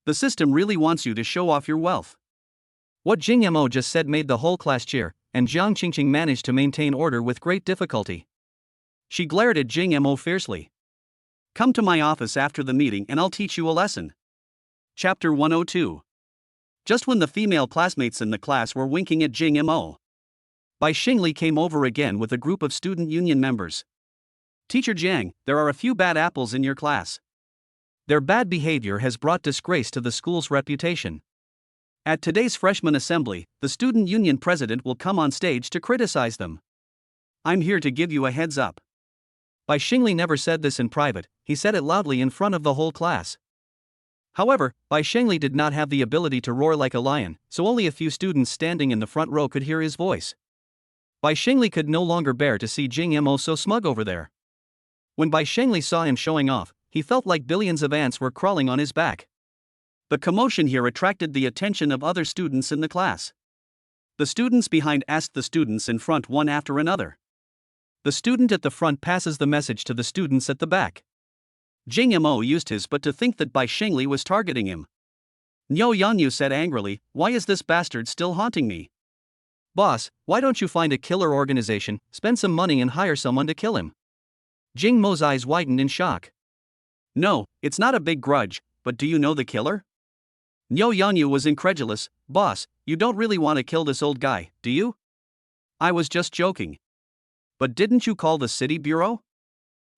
The system really wants you to show off your wealth. What Jing Mo just said made the whole class cheer, and Jiang Qingqing managed to maintain order with great difficulty. She glared at Jing Mo fiercely. Come to my office after the meeting and I'll teach you a lesson. Chapter 102. Just when the female classmates in the class were winking at Jing Mo, Bai Xingli came over again with a group of student union members. Teacher Jiang, there are a few bad apples in your class. Their bad behavior has brought disgrace to the school's reputation. At today's freshman assembly, the student union president will come on stage to criticize them. I'm here to give you a heads up. Bai Xingli never said this in private, he said it loudly in front of the whole class. However, Bai Xingli did not have the ability to roar like a lion, so only a few students standing in the front row could hear his voice. Bai Xingli could no longer bear to see Jing Mo so smug over there. When Bai Xingli saw him showing off, he felt like billions of ants were crawling on his back. The commotion here attracted the attention of other students in the class. The students behind asked the students in front one after another. The student at the front passes the message to the students at the back. Jing Mo used his but to think that Bai Xingli was targeting him. Nyo Yangyu said angrily, "Why is this bastard still haunting me?" Boss, why don't you find a killer organization, spend some money and hire someone to kill him? Jing Mo's eyes widened in shock. No, it's not a big grudge, but do you know the killer? Nyo Yangyu was incredulous. Boss, you don't really want to kill this old guy, do you? I was just joking. But didn't you call the city bureau?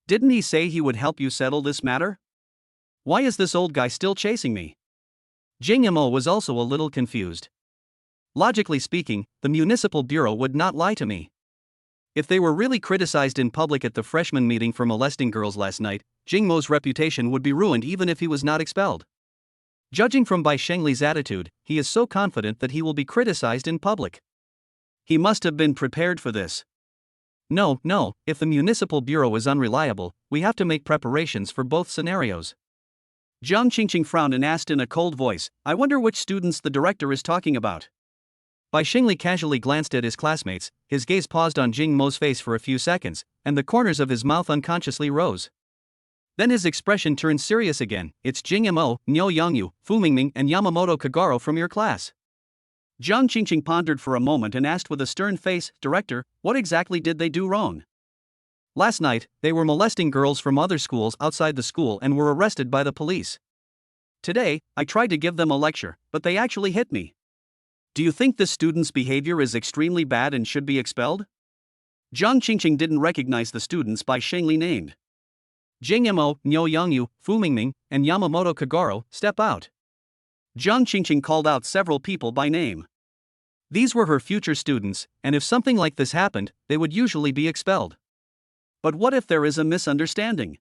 Didn't he say he would help you settle this matter? Why is this old guy still chasing me? Jing Mo was also a little confused. Logically speaking, the municipal bureau would not lie to me. If they were really criticized in public at the freshman meeting for molesting girls last night, Jing Mo's reputation would be ruined even if he was not expelled. Judging from Bai Shengli's attitude, he is so confident that he will be criticized in public. He must have been prepared for this. No, if the municipal bureau is unreliable, we have to make preparations for both scenarios. Jiang Qingqing frowned and asked in a cold voice, I wonder which students the director is talking about. Bai Shengli casually glanced at his classmates, his gaze paused on Jing Mo's face for a few seconds, and the corners of his mouth unconsciously rose. Then his expression turned serious again. It's Jing Mo, Niu Yangyu, Fu Mingming and Yamamoto Kagaro from your class. Jiang Qingqing pondered for a moment and asked with a stern face, Director, what exactly did they do wrong? Last night, they were molesting girls from other schools outside the school and were arrested by the police. Today, I tried to give them a lecture, but they actually hit me. Do you think this student's behavior is extremely bad and should be expelled? Jiang Qingqing didn't recognize the students Bai Shengli named. Jing Mo, Niu Yangyu, Fu Mingming, and Yamamoto Kagaro, step out. Jiang Qingqing called out several people by name. These were her future students, and if something like this happened, they would usually be expelled. But what if there is a misunderstanding?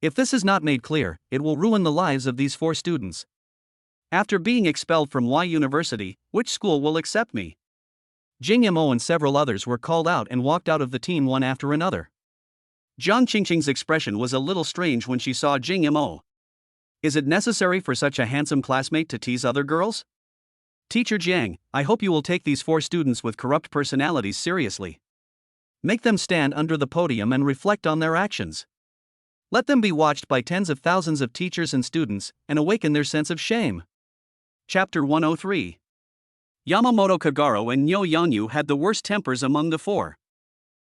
If this is not made clear, it will ruin the lives of these 4 students. After being expelled from Y University, which school will accept me? Jing Mo and several others were called out and walked out of the team one after another. Jiang Qingqing's expression was a little strange when she saw Jing Mo. Is it necessary for such a handsome classmate to tease other girls? Teacher Jiang, I hope you will take these 4 students with corrupt personalities seriously. Make them stand under the podium and reflect on their actions. Let them be watched by tens of thousands of teachers and students, and awaken their sense of shame. Chapter 103. Yamamoto Kagaro and Niu Yangyu had the worst tempers among the 4.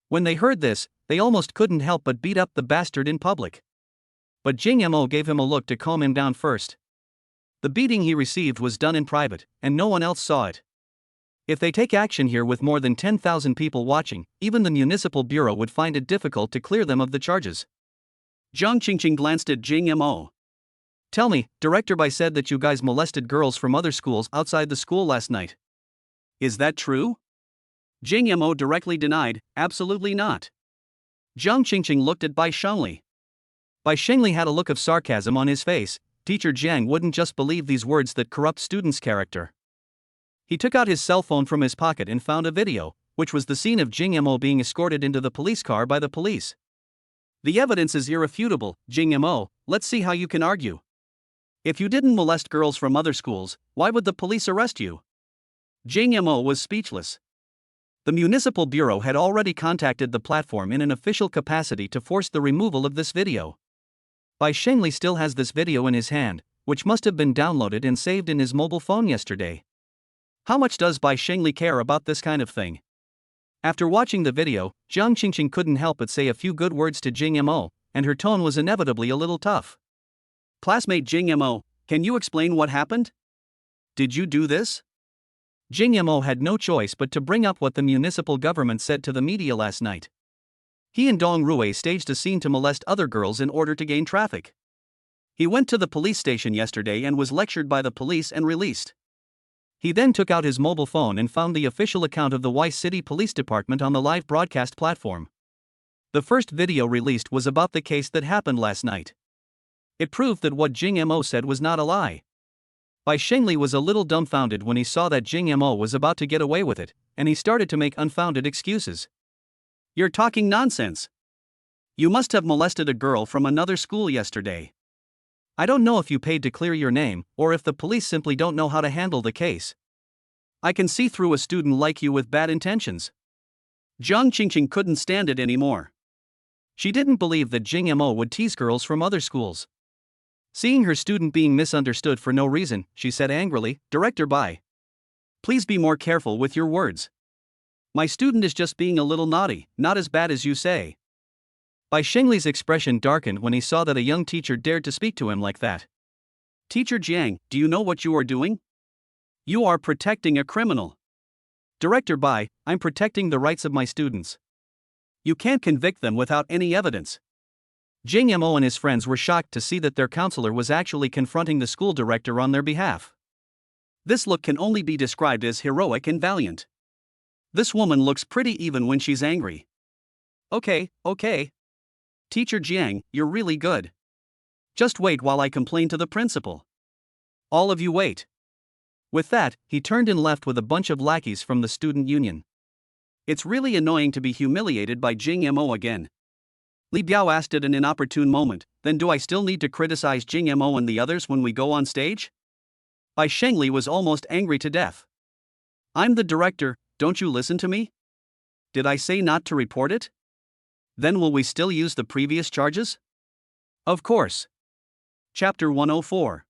When they heard this, they almost couldn't help but beat up the bastard in public. But Jing Mo gave him a look to calm him down first. The beating he received was done in private, and no one else saw it. If they take action here with more than 10,000 people watching, even the municipal bureau would find it difficult to clear them of the charges. Jiang Qingqing glanced at Jing Mo. Tell me, Director Bai said that you guys molested girls from other schools outside the school last night. Is that true? Jing Mo directly denied, absolutely not. Jiang Qingqing looked at Bai Shengli. Bai Shengli had a look of sarcasm on his face. Teacher Jiang wouldn't just believe these words that corrupt students' character. He took out his cell phone from his pocket and found a video, which was the scene of Jing Mo being escorted into the police car by the police. The evidence is irrefutable, Jing Mo, let's see how you can argue. If you didn't molest girls from other schools, why would the police arrest you? Jing Mo was speechless. The municipal bureau had already contacted the platform in an official capacity to force the removal of this video. Bai Shengli still has this video in his hand, which must have been downloaded and saved in his mobile phone yesterday. How much does Bai Shengli care about this kind of thing? After watching the video, Jiang Qingqing couldn't help but say a few good words to Jing Mo, and her tone was inevitably a little tough. Classmate Jing Mo, can you explain what happened? Did you do this? Jing Mo had no choice but to bring up what the municipal government said to the media last night. He and Dong Rui staged a scene to molest other girls in order to gain traffic. He went to the police station yesterday and was lectured by the police and released. He then took out his mobile phone and found the official account of the Y City Police Department on the live broadcast platform. The first video released was about the case that happened last night. It proved that what Jing Mo said was not a lie. Bai Shengli was a little dumbfounded when he saw that Jing Mo was about to get away with it, and he started to make unfounded excuses. You're talking nonsense. You must have molested a girl from another school yesterday. I don't know if you paid to clear your name, or if the police simply don't know how to handle the case. I can see through a student like you with bad intentions. Jiang Qingqing couldn't stand it anymore. She didn't believe that Jing Mo would tease girls from other schools. Seeing her student being misunderstood for no reason, she said angrily, Director Bai, please be more careful with your words. My student is just being a little naughty, not as bad as you say. Bai Shengli's expression darkened when he saw that a young teacher dared to speak to him like that. Teacher Jiang, do you know what you are doing? You are protecting a criminal. Director Bai, I'm protecting the rights of my students. You can't convict them without any evidence. Jing Mo and his friends were shocked to see that their counselor was actually confronting the school director on their behalf. This look can only be described as heroic and valiant. This woman looks pretty even when she's angry. Okay. Teacher Jiang, you're really good. Just wait while I complain to the principal. All of you wait. With that, he turned and left with a bunch of lackeys from the student union. It's really annoying to be humiliated by Jing Mo again. Li Biao asked at an inopportune moment, then do I still need to criticize Jing Mo and the others when we go on stage? Bai Shengli was almost angry to death. I'm the director, don't you listen to me? Did I say not to report it? Then will we still use the previous charges? Of course. Chapter 104.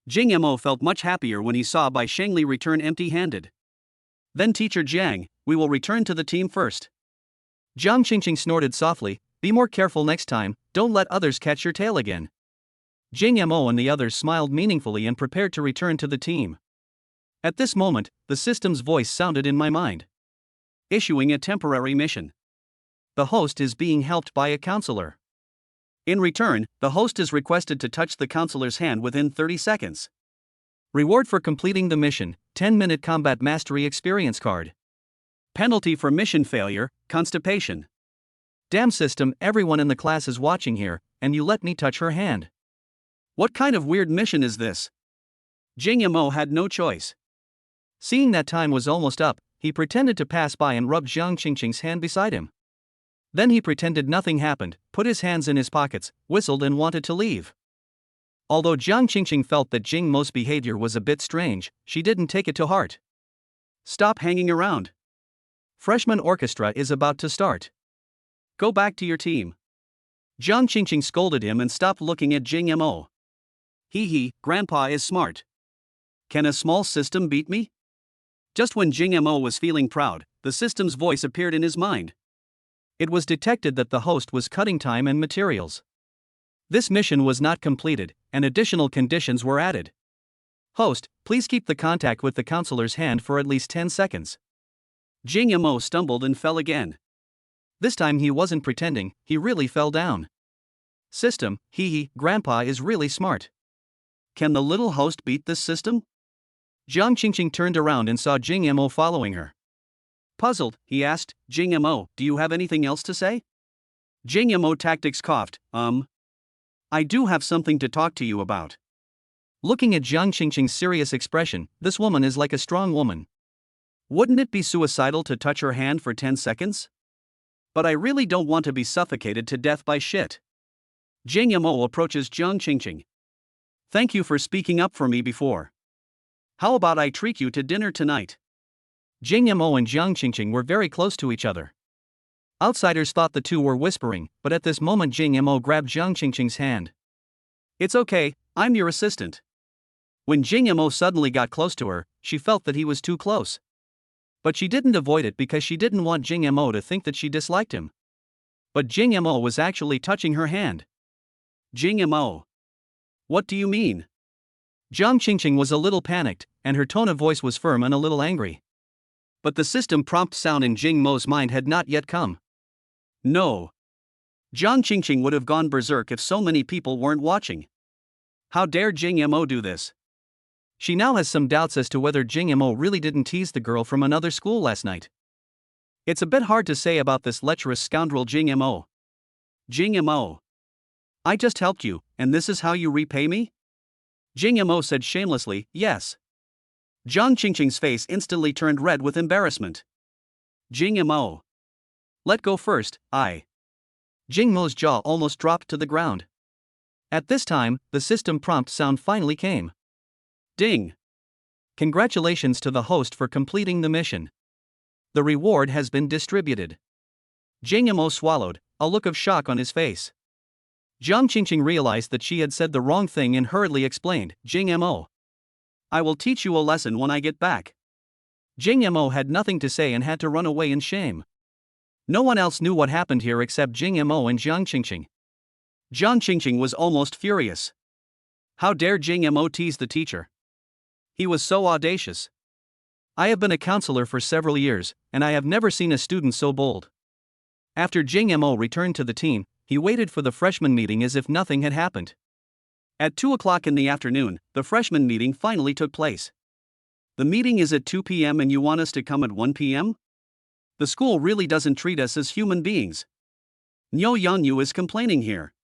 Jing Mo felt much happier when he saw Bai Shengli return empty-handed. Then Teacher Jiang, we will return to the team first. Jiang Qingqing snorted softly, be more careful next time, don't let others catch your tail again. Jing Mo and the others smiled meaningfully and prepared to return to the team. At this moment, the system's voice sounded in my mind. Issuing a temporary mission. The host is being helped by a counselor. In return, the host is requested to touch the counselor's hand within 30 seconds. Reward for completing the mission, 10-minute combat mastery experience card. Penalty for mission failure, constipation. Damn system, everyone in the class is watching here, and you let me touch her hand. What kind of weird mission is this? Jing Mo had no choice. Seeing that time was almost up, he pretended to pass by and rubbed Jiang Qingqing's hand beside him. Then he pretended nothing happened, put his hands in his pockets, whistled and wanted to leave. Although Jiang Qingqing felt that Jing Mo's behavior was a bit strange, she didn't take it to heart. Stop hanging around. Freshman orchestra is about to start. Go back to your team. Jiang Qingqing scolded him and stopped looking at Jing Mo. Hee, Grandpa is smart. Can a small system beat me? Just when Jing Mo was feeling proud, the system's voice appeared in his mind. It was detected that the host was cutting time and materials. This mission was not completed, and additional conditions were added. Host, please keep the contact with the counselor's hand for at least 10 seconds. Jing Mo stumbled and fell again. This time he wasn't pretending, he really fell down. System, Grandpa is really smart. Can the little host beat this system? Jiang Qingqing turned around and saw Jing Mo following her. Puzzled, he asked, Jing Mo, do you have anything else to say? Jing Mo tactics coughed, I do have something to talk to you about. Looking at Jiang Qingqing's serious expression, this woman is like a strong woman. Wouldn't it be suicidal to touch her hand for 10 seconds? But I really don't want to be suffocated to death by shit. Jing Mo approaches Jiang Qingqing. Thank you for speaking up for me before. How about I treat you to dinner tonight? Jing Mo and Jiang Qingqing were very close to each other. Outsiders thought the two were whispering, but at this moment Jing Mo grabbed Jiang Qingqing's hand. It's okay, I'm your assistant. When Jing Mo suddenly got close to her, she felt that he was too close. But she didn't avoid it because she didn't want Jing Mo to think that she disliked him. But Jing Mo was actually touching her hand. Jing Mo. What do you mean? Jiang Qingqing was a little panicked, and her tone of voice was firm and a little angry. But the system prompt sound in Jing Mo's mind had not yet come. No. Jiang Qingqing would have gone berserk if so many people weren't watching. How dare Jing Mo do this? She now has some doubts as to whether Jing Mo really didn't tease the girl from another school last night. It's a bit hard to say about this lecherous scoundrel Jing Mo. Jing Mo. I just helped you, and this is how you repay me? Jing Mo said shamelessly, yes. Jiang Qingqing's face instantly turned red with embarrassment. Jing Mo. Let go first, Jing Mo's jaw almost dropped to the ground. At this time, the system prompt sound finally came. Ding. Congratulations to the host for completing the mission. The reward has been distributed. Jing Mo swallowed, a look of shock on his face. Jiang Qingqing realized that she had said the wrong thing and hurriedly explained, Jing Mo. I will teach you a lesson when I get back. Jing Mo had nothing to say and had to run away in shame. No one else knew what happened here except Jing Mo and Jiang Qingqing. Jiang Qingqing was almost furious. How dare Jing Mo tease the teacher? He was so audacious. I have been a counselor for several years, and I have never seen a student so bold. After Jing Mo returned to the team, He waited for the freshman meeting as if nothing had happened. At 2 o'clock in the afternoon, the freshman meeting finally took place. The meeting is at 2 p.m. and you want us to come at 1 p.m.? The school really doesn't treat us as human beings. Nyo Yanyu is complaining here.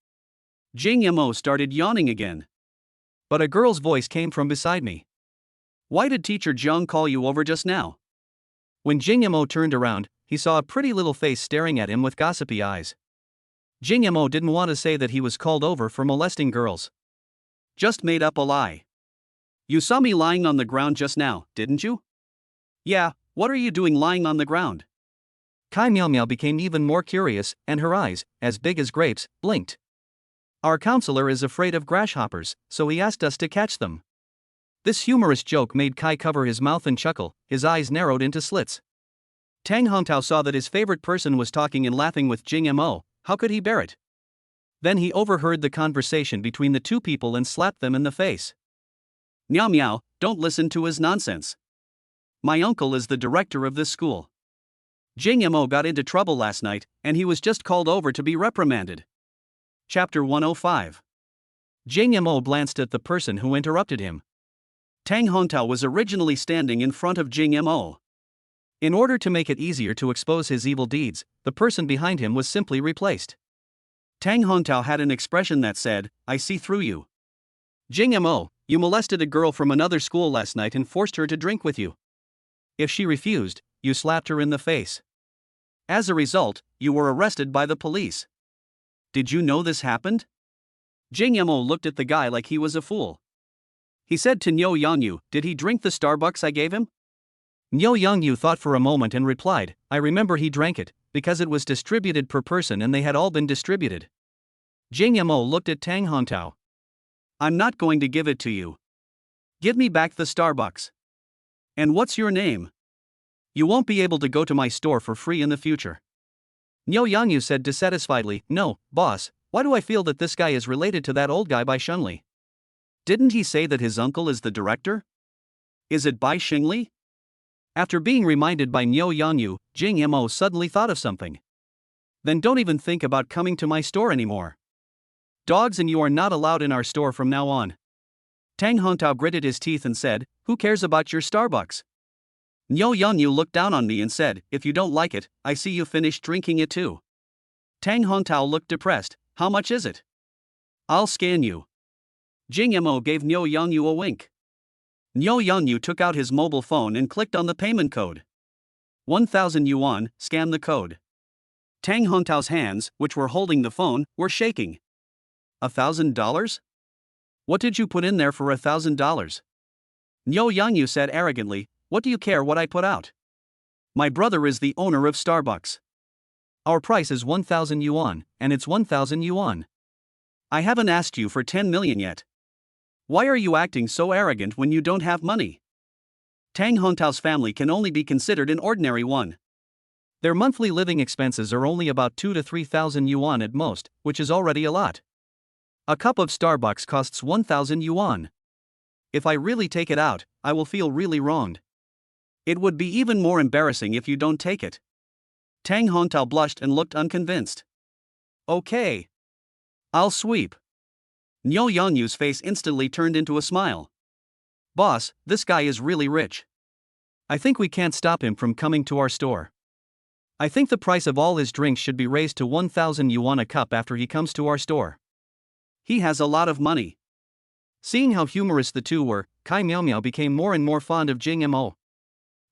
Jing Mo started yawning again. But a girl's voice came from beside me. Why did Teacher Jiang call you over just now? When Jing Mo turned around, he saw a pretty little face staring at him with gossipy eyes. Jing Mo didn't want to say that he was called over for molesting girls. Just made up a lie. You saw me lying on the ground just now, didn't you? Yeah, what are you doing lying on the ground? Kai Miao Miao became even more curious, and her eyes, as big as grapes, blinked. Our counselor is afraid of grasshoppers, so he asked us to catch them. This humorous joke made Kai cover his mouth and chuckle, his eyes narrowed into slits. Tang Hongtao saw that his favorite person was talking and laughing with Jing Mo. How could he bear it? Then he overheard the conversation between the two people and slapped them in the face. Miao Miao, don't listen to his nonsense. My uncle is the director of this school. Jing Mo got into trouble last night, and he was just called over to be reprimanded. Chapter 105. Jing Mo glanced at the person who interrupted him. Tang Hongtao was originally standing in front of Jing Mo. In order to make it easier to expose his evil deeds, the person behind him was simply replaced. Tang Hongtao had an expression that said, I see through you. Jing Mo, you molested a girl from another school last night and forced her to drink with you. If she refused, you slapped her in the face. As a result, you were arrested by the police. Did you know this happened? Jing Mo looked at the guy like he was a fool. He said to Nyo Yanyu, did he drink the Starbucks I gave him? Nyo Yanyu thought for a moment and replied, I remember he drank it, because it was distributed per person and they had all been distributed. Jing Mo looked at Tang Hongtao. I'm not going to give it to you. Give me back the Starbucks. And what's your name? You won't be able to go to my store for free in the future. Nyo Yanyu said dissatisfiedly, no, boss, why do I feel that this guy is related to that old guy Bai Shengli? Didn't he say that his uncle is the director? Is it Bai Shengli? After being reminded by Nyo Yanyu, Jing Mo suddenly thought of something. Then don't even think about coming to my store anymore. Dogs and you are not allowed in our store from now on. Tang Hongtao gritted his teeth and said, who cares about your Starbucks? Nyo Yanyu looked down on me and said, if you don't like it, I see you finished drinking it too. Tang Hongtao looked depressed, how much is it? I'll scan you. Jing Mo gave Nyo Yanyu a wink. Nyo Yanyu took out his mobile phone and clicked on the payment code. 1,000 yuan, scan the code. Tang Hongtao's hands, which were holding the phone, were shaking. $1,000? What did you put in there for $1,000? Nyo Yanyu said arrogantly, what do you care what I put out? My brother is the owner of Starbucks. Our price is 1,000 yuan, and it's 1,000 yuan. I haven't asked you for 10 million yet. Why are you acting so arrogant when you don't have money? Tang Hongtao's family can only be considered an ordinary one. Their monthly living expenses are only about 2,000 to 3,000 yuan at most, which is already a lot. A cup of Starbucks costs 1,000 yuan. If I really take it out, I will feel really wronged. It would be even more embarrassing if you don't take it. Tang Hongtao blushed and looked unconvinced. Okay. I'll sweep. Nyo Yanyu's face instantly turned into a smile. Boss, this guy is really rich. I think we can't stop him from coming to our store. I think the price of all his drinks should be raised to 1,000 yuan a cup after he comes to our store. He has a lot of money. Seeing how humorous the two were, Kai Miao Miao became more and more fond of Jing Mo.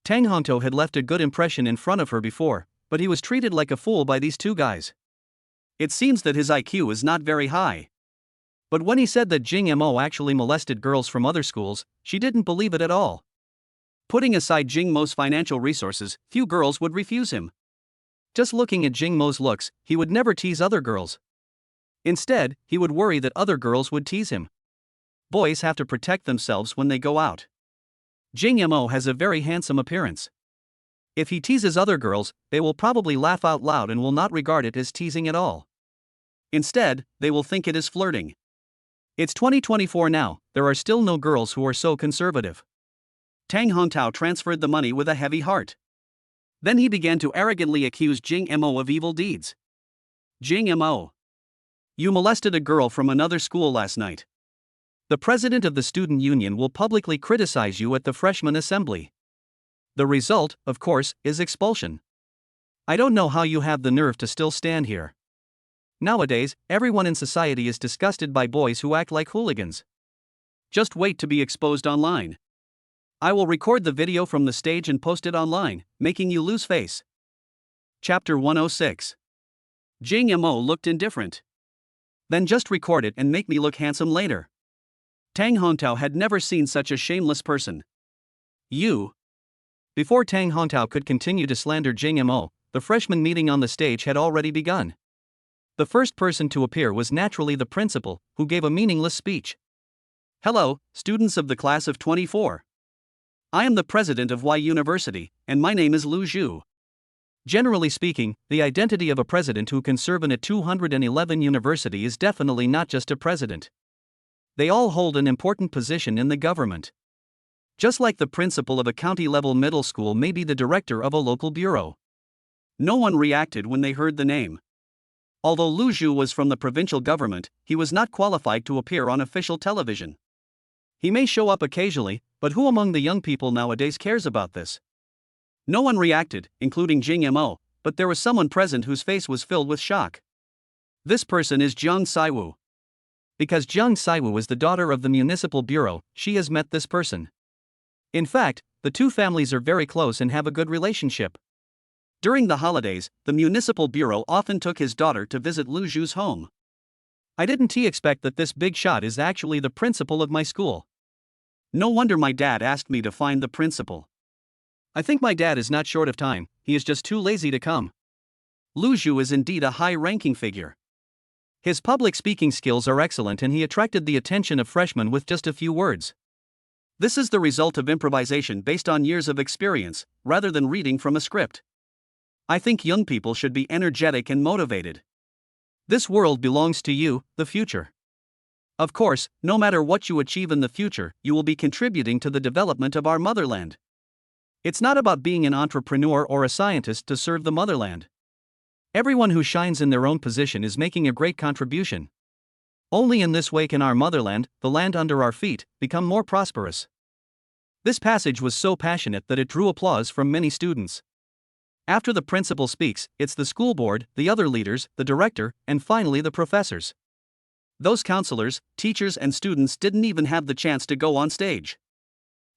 Tang Hongtao had left a good impression in front of her before, but he was treated like a fool by these two guys. It seems that his IQ is not very high. But when he said that Jing Mo actually molested girls from other schools, she didn't believe it at all. Putting aside Jing Mo's financial resources, few girls would refuse him. Just looking at Jing Mo's looks, he would never tease other girls. Instead, he would worry that other girls would tease him. Boys have to protect themselves when they go out. Jing Mo has a very handsome appearance. If he teases other girls, they will probably laugh out loud and will not regard it as teasing at all. Instead, they will think it is flirting. It's 2024 now, there are still no girls who are so conservative. Tang Hongtao transferred the money with a heavy heart. Then he began to arrogantly accuse Jing Mo of evil deeds. Jing Mo. You molested a girl from another school last night. The president of the student union will publicly criticize you at the freshman assembly. The result, of course, is expulsion. I don't know how you have the nerve to still stand here. Nowadays, everyone in society is disgusted by boys who act like hooligans. Just wait to be exposed online. I will record the video from the stage and post it online, making you lose face. Chapter 106. Jing Mo looked indifferent. Then just record it and make me look handsome later. Tang Hontao had never seen such a shameless person. You. Before Tang Hontao could continue to slander Jing Mo, the freshman meeting on the stage had already begun. The first person to appear was naturally the principal, who gave a meaningless speech. Hello, students of the class of 24. I am the president of Y University, and my name is Lu Zhu. Generally speaking, the identity of a president who can serve in a 211 university is definitely not just a president. They all hold an important position in the government. Just like the principal of a county-level middle school may be the director of a local bureau. No one reacted when they heard the name. Although Lu Zhu was from the provincial government, he was not qualified to appear on official television. He may show up occasionally, but who among the young people nowadays cares about this? No one reacted, including Jing Mo, but there was someone present whose face was filled with shock. This person is Jiang Saiwu. Because Jiang Saiwu is the daughter of the municipal bureau, she has met this person. In fact, the two families are very close and have a good relationship. During the holidays, the municipal bureau often took his daughter to visit Lu Zhu's home. I didn't expect that this big shot is actually the principal of my school. No wonder my dad asked me to find the principal. I think my dad is not short of time, he is just too lazy to come. Lu Zhu is indeed a high-ranking figure. His public speaking skills are excellent and he attracted the attention of freshmen with just a few words. This is the result of improvisation based on years of experience, rather than reading from a script. I think young people should be energetic and motivated. This world belongs to you, the future. Of course, no matter what you achieve in the future, you will be contributing to the development of our motherland. It's not about being an entrepreneur or a scientist to serve the motherland. Everyone who shines in their own position is making a great contribution. Only in this way can our motherland, the land under our feet, become more prosperous. This passage was so passionate that it drew applause from many students. After the principal speaks, it's the school board, the other leaders, the director, and finally the professors. Those counselors, teachers, and students didn't even have the chance to go on stage.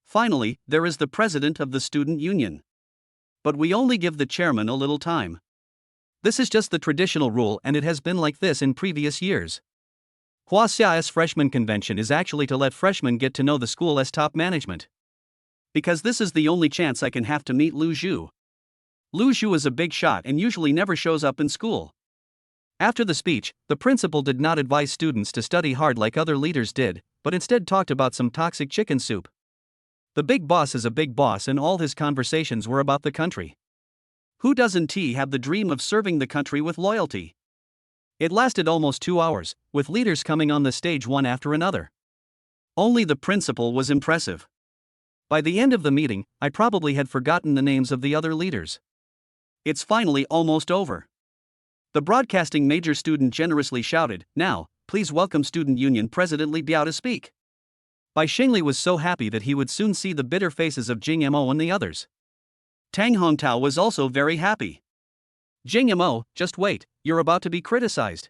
Finally, there is the president of the student union. But we only give the chairman a little time. This is just the traditional rule and it has been like this in previous years. Hua Xia's freshman convention is actually to let freshmen get to know the school as top management. Because this is the only chance I can have to meet Lu Zhu. Lu Zhu is a big shot and usually never shows up in school. After the speech, the principal did not advise students to study hard like other leaders did, but instead talked about some toxic chicken soup. The big boss is a big boss and all his conversations were about the country. Who doesn't have the dream of serving the country with loyalty? It lasted almost 2 hours, with leaders coming on the stage one after another. Only the principal was impressive. By the end of the meeting, I probably had forgotten the names of the other leaders. It's finally almost over. The broadcasting major student generously shouted, "Now, please welcome Student Union President Li Biao to speak." Bai Shengli was so happy that he would soon see the bitter faces of Jing Mo and the others. Tang Hongtao was also very happy. Jing Mo, just wait, you're about to be criticized.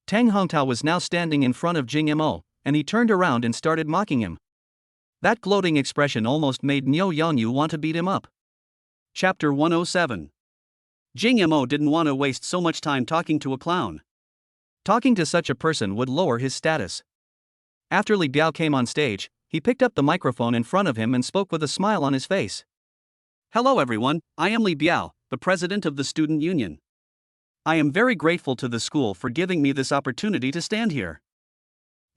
Tang Hongtao was now standing in front of Jing Mo, and he turned around and started mocking him. That gloating expression almost made Niu Yangyu want to beat him up. Chapter 107. Jing Mo didn't want to waste so much time talking to a clown. Talking to such a person would lower his status. After Li Biao came on stage, he picked up the microphone in front of him and spoke with a smile on his face. Hello everyone, I am Li Biao, the president of the student union. I am very grateful to the school for giving me this opportunity to stand here.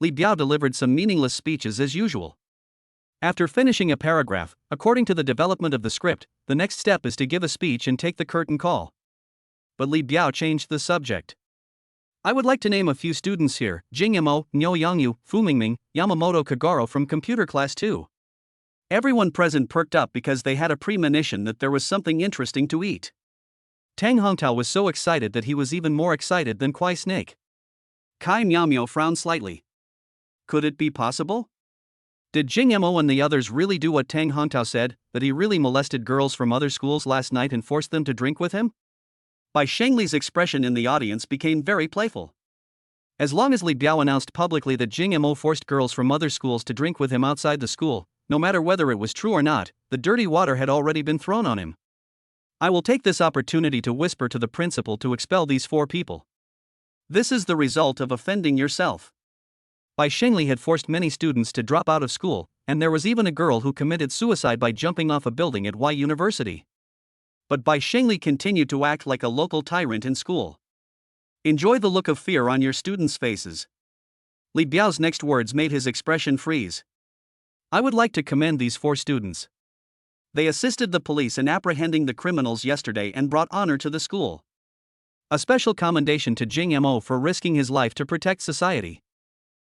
Li Biao delivered some meaningless speeches as usual. After finishing a paragraph, according to the development of the script, the next step is to give a speech and take the curtain call. But Li Biao changed the subject. I would like to name a few students here: Jing Mo, Niu Yangyu, Fu Mingming, Yamamoto Kagaro from Computer Class 2. Everyone present perked up because they had a premonition that there was something interesting to eat. Tang Hongtao was so excited that he was even more excited than Kwai Snake. Kai Miao frowned slightly. Could it be possible? Did Jing Mo and the others really do what Tang Hongtao said, that he really molested girls from other schools last night and forced them to drink with him? Bai Shengli's expression in the audience became very playful. As long as Li Biao announced publicly that Jing Mo forced girls from other schools to drink with him outside the school, no matter whether it was true or not, the dirty water had already been thrown on him. I will take this opportunity to whisper to the principal to expel these 4 people. This is the result of offending yourself. Bai Shengli had forced many students to drop out of school, and there was even a girl who committed suicide by jumping off a building at Y University. But Bai Shengli continued to act like a local tyrant in school. Enjoy the look of fear on your students' faces. Li Biao's next words made his expression freeze. I would like to commend these 4 students. They assisted the police in apprehending the criminals yesterday and brought honor to the school. A special commendation to Jing Mo for risking his life to protect society.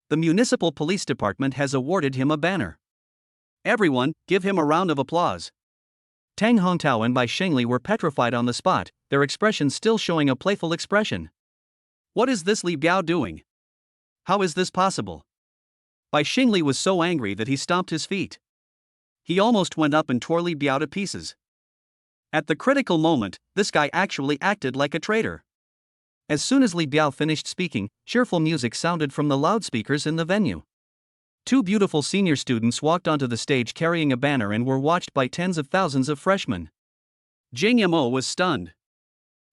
The municipal police department has awarded him a banner. Everyone, give him a round of applause. Tang Hongtao and Bai Shengli were petrified on the spot, their expressions still showing a playful expression. What is this Li Biao doing? How is this possible? Bai Shengli was so angry that he stomped his feet. He almost went up and tore Li Biao to pieces. At the critical moment, this guy actually acted like a traitor. As soon as Li Biao finished speaking, cheerful music sounded from the loudspeakers in the venue. 2 beautiful senior students walked onto the stage carrying a banner and were watched by tens of thousands of freshmen. Jing Mo was stunned.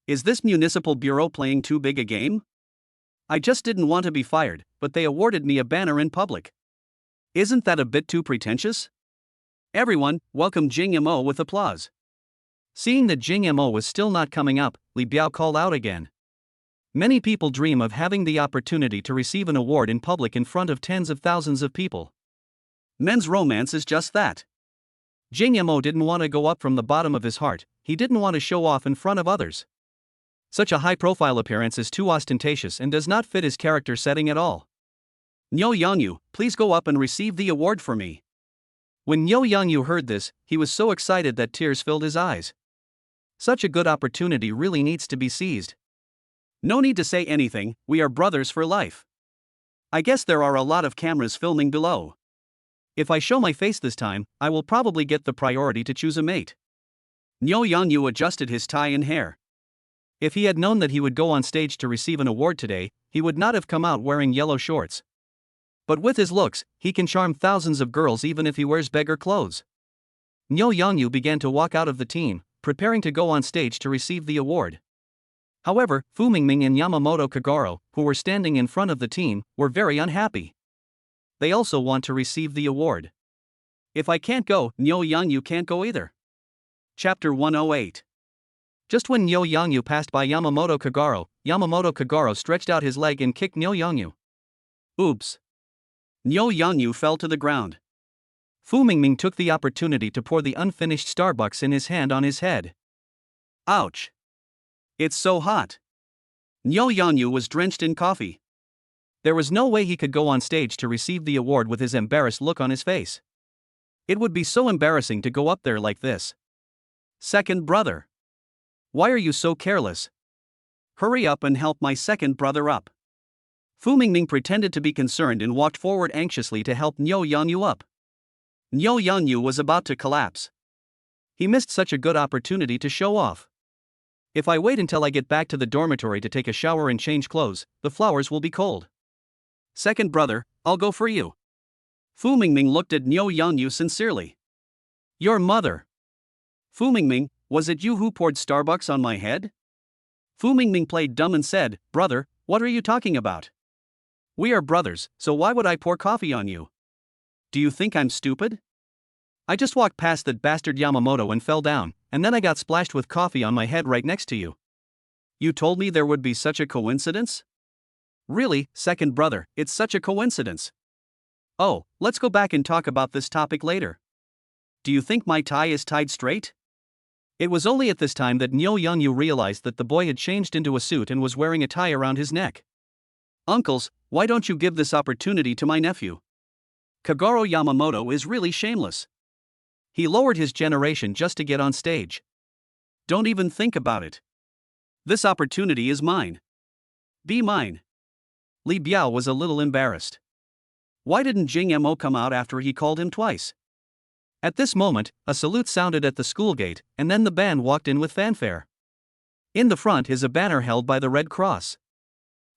Is this municipal bureau playing too big a game? I just didn't want to be fired, but they awarded me a banner in public. Isn't that a bit too pretentious? Everyone, welcome Jing Mo with applause. Seeing that Jing Mo was still not coming up, Li Biao called out again. Many people dream of having the opportunity to receive an award in public in front of tens of thousands of people. Men's romance is just that. Jing Mo didn't want to go up from the bottom of his heart, he didn't want to show off in front of others. Such a high-profile appearance is too ostentatious and does not fit his character setting at all. Niu Yangyu, please go up and receive the award for me. When Niu Yangyu heard this, he was so excited that tears filled his eyes. Such a good opportunity really needs to be seized. No need to say anything, we are brothers for life. I guess there are a lot of cameras filming below. If I show my face this time, I will probably get the priority to choose a mate. Niu Yangyu adjusted his tie and hair. If he had known that he would go on stage to receive an award today, he would not have come out wearing yellow shorts. But with his looks, he can charm thousands of girls even if he wears beggar clothes. Niu Yangyu began to walk out of the team, preparing to go on stage to receive the award. However, Fu Mingming and Yamamoto Kagoro, who were standing in front of the team, were very unhappy. They also want to receive the award. If I can't go, Niu Yangyu can't go either. Chapter 108. Just when Niu Yangyu passed by Yamamoto Kagoro stretched out his leg and kicked Niu Yangyu. Oops. Niu Yangyu fell to the ground. Fu Mingming took the opportunity to pour the unfinished Starbucks in his hand on his head. Ouch. It's so hot. Niu Yangyu was drenched in coffee. There was no way he could go on stage to receive the award with his embarrassed look on his face. It would be so embarrassing to go up there like this. Second brother. Why are you so careless? Hurry up and help my second brother up. Fu Mingming pretended to be concerned and walked forward anxiously to help Niu Yangyu up. Niu Yangyu was about to collapse. He missed such a good opportunity to show off. If I wait until I get back to the dormitory to take a shower and change clothes, the flowers will be cold. Second brother, I'll go for you. Fu Mingming looked at Niu Yangyu sincerely. Your mother. Fu Mingming, was it you who poured Starbucks on my head? Fu Mingming played dumb and said, Brother, what are you talking about? We are brothers, so why would I pour coffee on you? Do you think I'm stupid? I just walked past that bastard Yamamoto and fell down, and then I got splashed with coffee on my head right next to you. You told me there would be such a coincidence? Really, second brother, it's such a coincidence. Oh, let's go back and talk about this topic later. Do you think my tie is tied straight? It was only at this time that Niu Yangyu realized that the boy had changed into a suit and was wearing a tie around his neck. Uncles, why don't you give this opportunity to my nephew? Kagoro Yamamoto is really shameless. He lowered his generation just to get on stage. Don't even think about it. This opportunity is mine. Be mine. Li Biao was a little embarrassed. Why didn't Jing Mo come out after he called him twice? At this moment, a salute sounded at the school gate, and then the band walked in with fanfare. In the front is a banner held by the Red Cross.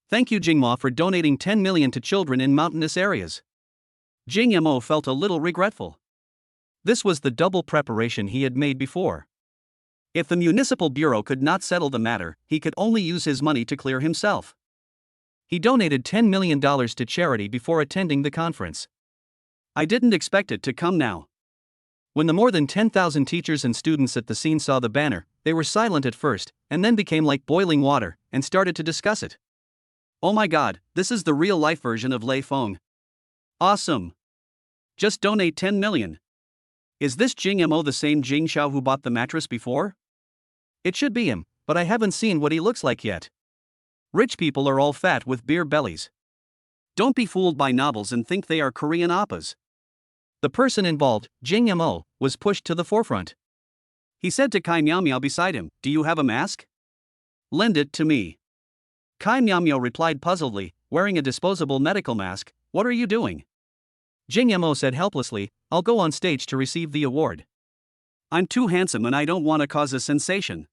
Thank you Jingmo for donating 10 million to children in mountainous areas. Jing Mo felt a little regretful. This was the double preparation he had made before. If the municipal bureau could not settle the matter, he could only use his money to clear himself. He donated $10 million to charity before attending the conference. I didn't expect it to come now. When the more than 10,000 teachers and students at the scene saw the banner, they were silent at first, and then became like boiling water, and started to discuss it. Oh my god, this is the real-life version of Lei Feng. Awesome. Just donate 10 million. Is this Jing Mo the same Jing Xiao who bought the mattress before? It should be him, but I haven't seen what he looks like yet. Rich people are all fat with beer bellies. Don't be fooled by novels and think they are Korean oppas. The person involved, Jing Mo, was pushed to the forefront. He said to Kai Miao Miao beside him, "Do you have a mask? Lend it to me." Kai Miao Miao replied puzzledly, wearing a disposable medical mask, "What are you doing?" Jing Mo said helplessly, "I'll go on stage to receive the award. I'm too handsome and I don't want to cause a sensation."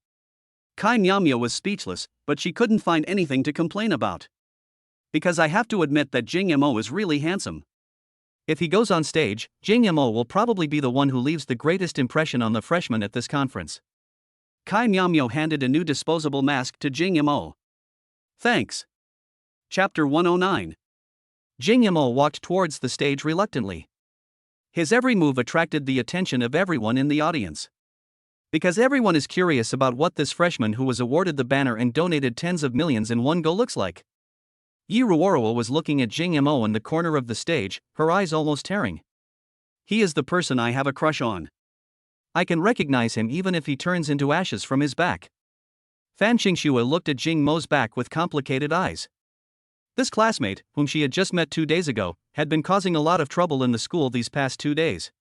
Kai Miao Miao was speechless, but she couldn't find anything to complain about. Because I have to admit that Jing Mo is really handsome. If he goes on stage, Jing Mo will probably be the one who leaves the greatest impression on the freshmen at this conference. Kai Miao Miao handed a new disposable mask to Jing Mo. Thanks. Chapter 109. Jing Mo walked towards the stage reluctantly. His every move attracted the attention of everyone in the audience. Because everyone is curious about what this freshman who was awarded the banner and donated tens of millions in one go looks like. Yi Ruoruo was looking at Jing Mo in the corner of the stage, her eyes almost tearing. He is the person I have a crush on. I can recognize him even if he turns into ashes from his back. Fan Qingxue looked at Jing Mo's back with complicated eyes. This classmate, whom she had just met 2 days ago, had been causing a lot of trouble in the school these past 2 days.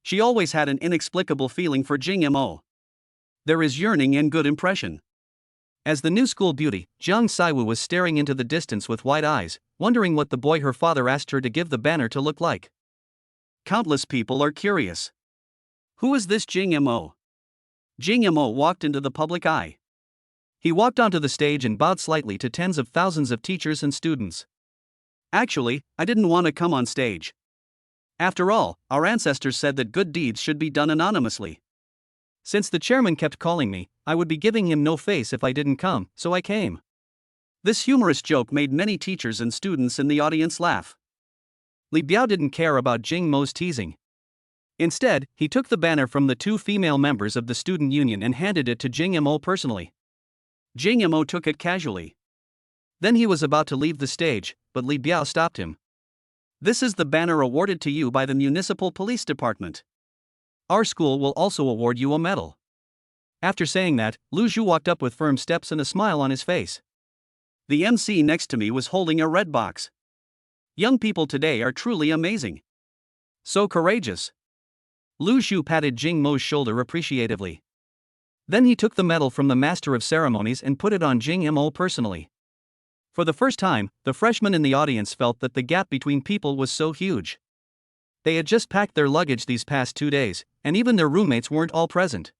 She always had an inexplicable feeling for Jing Mo. There is yearning and good impression. As the new school beauty, Jiang Saiwu was staring into the distance with wide eyes, wondering what the boy her father asked her to give the banner to look like. Countless people are curious. Who is this Jing Mo? Jing Mo walked into the public eye. He walked onto the stage and bowed slightly to tens of thousands of teachers and students. Actually, I didn't want to come on stage. After all, our ancestors said that good deeds should be done anonymously. Since the chairman kept calling me, I would be giving him no face if I didn't come, so I came. This humorous joke made many teachers and students in the audience laugh. Li Biao didn't care about Jing Mo's teasing. Instead, he took the banner from the 2 female members of the student union and handed it to Jing Mo personally. Jing Mo took it casually. Then he was about to leave the stage, but Li Biao stopped him. This is the banner awarded to you by the Municipal Police Department. Our school will also award you a medal. After saying that, Lu Zhu walked up with firm steps and a smile on his face. The MC next to me was holding a red box. Young people today are truly amazing. So courageous. Lu Zhu patted Jing Mo's shoulder appreciatively. Then he took the medal from the Master of Ceremonies and put it on Jing Mo personally. For the first time, the freshmen in the audience felt that the gap between people was so huge. They had just packed their luggage these past 2 days, and even their roommates weren't all present.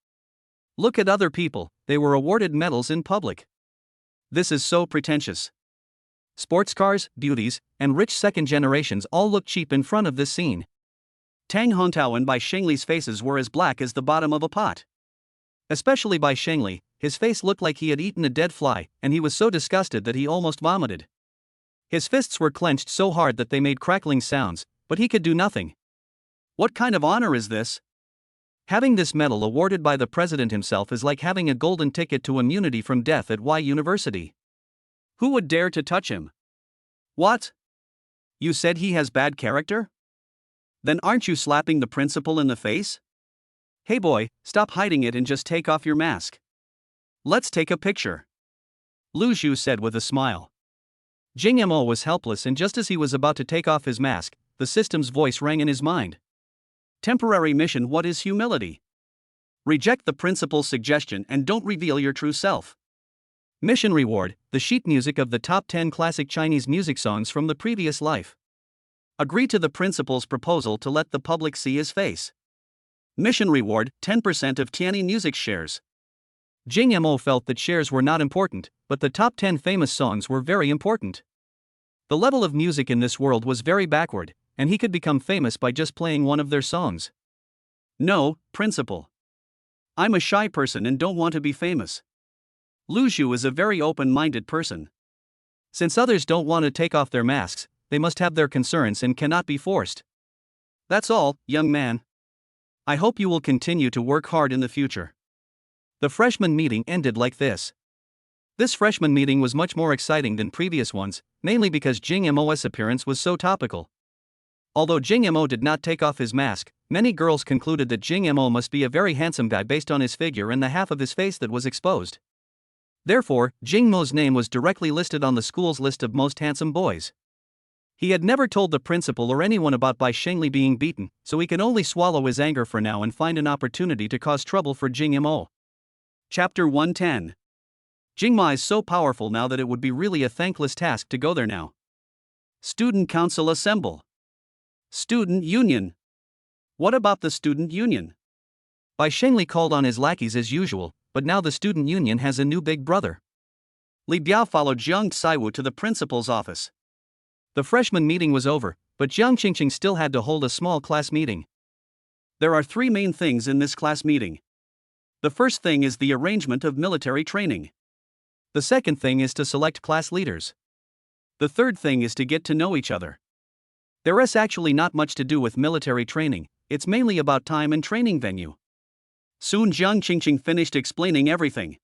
Look at other people, they were awarded medals in public. This is so pretentious. Sports cars, beauties, and rich second generations all look cheap in front of this scene. Tang Hontao and Bai Shengli's faces were as black as the bottom of a pot. Especially Bai Shengli, his face looked like he had eaten a dead fly, and he was so disgusted that he almost vomited. His fists were clenched so hard that they made crackling sounds, but he could do nothing. What kind of honor is this? Having this medal awarded by the president himself is like having a golden ticket to immunity from death at Y University. Who would dare to touch him? What? You said he has bad character? Then aren't you slapping the principal in the face? Hey boy, stop hiding it and just take off your mask. Let's take a picture. Lu Zhu said with a smile. Jing Mo was helpless, and just as he was about to take off his mask, the system's voice rang in his mind. Temporary mission. What is humility? Reject the principal's suggestion and don't reveal your true self. Mission reward: the sheet music of the top 10 classic Chinese music songs from the previous life. Agree to the principal's proposal to let the public see his face. Mission reward: 10% of Tianyi Music shares. Jing Mo felt that shares were not important, but the top 10 famous songs were very important. The level of music in this world was very backward, and he could become famous by just playing one of their songs. No, principal. I'm a shy person and don't want to be famous. Lu Zhu is a very open-minded person. Since others don't want to take off their masks, they must have their concerns and cannot be forced. That's all, young man. I hope you will continue to work hard in the future. The freshman meeting ended like this. This freshman meeting was much more exciting than previous ones, mainly because Jing Mo's appearance was so topical. Although Jing Mo did not take off his mask, many girls concluded that Jing Mo must be a very handsome guy based on his figure and the half of his face that was exposed. Therefore, Jing Mo's name was directly listed on the school's list of most handsome boys. He had never told the principal or anyone about Bai Shengli being beaten, so he can only swallow his anger for now and find an opportunity to cause trouble for Jing Mo. Chapter 110. Jing Ma is so powerful now that it would be really a thankless task to go there now. Student Council assemble. Student Union. What about the Student Union? Bai Shengli called on his lackeys as usual, but now the Student Union has a new big brother. Li Biao followed Jiang Saiwu to the principal's office. The freshman meeting was over, but Jiang Qingqing still had to hold a small class meeting. There are three main things in this class meeting. The first thing is the arrangement of military training. The second thing is to select class leaders. The third thing is to get to know each other. There is actually not much to do with military training, it's mainly about time and training venue. Soon Jiang Qingqing finished explaining everything.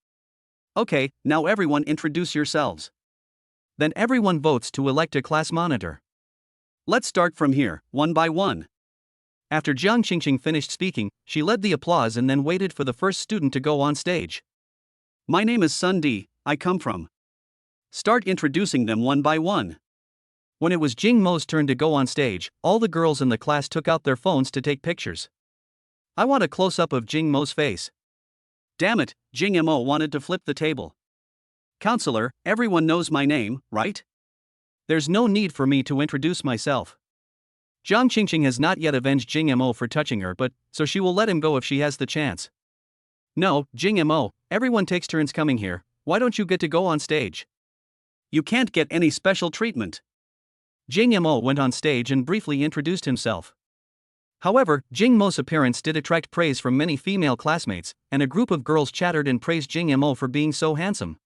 Okay, now everyone introduce yourselves. Then everyone votes to elect a class monitor. Let's start from here, one by one. After Jiang Qingqing finished speaking, she led the applause and then waited for the first student to go on stage. My name is Sun Di, I come from. Start introducing them one by one. When it was Jing Mo's turn to go on stage, all the girls in the class took out their phones to take pictures. I want a close-up of Jing Mo's face. Damn it, Jing Mo wanted to flip the table. Counselor, everyone knows my name, right? There's no need for me to introduce myself. Jiang Qingqing has not yet avenged Jing Mo for touching her, but so she will let him go if she has the chance. No, Jing Mo, everyone takes turns coming here, why don't you get to go on stage? You can't get any special treatment. Jing Mo went on stage and briefly introduced himself. However, Jing Mo's appearance did attract praise from many female classmates, and a group of girls chattered and praised Jing Mo for being so handsome.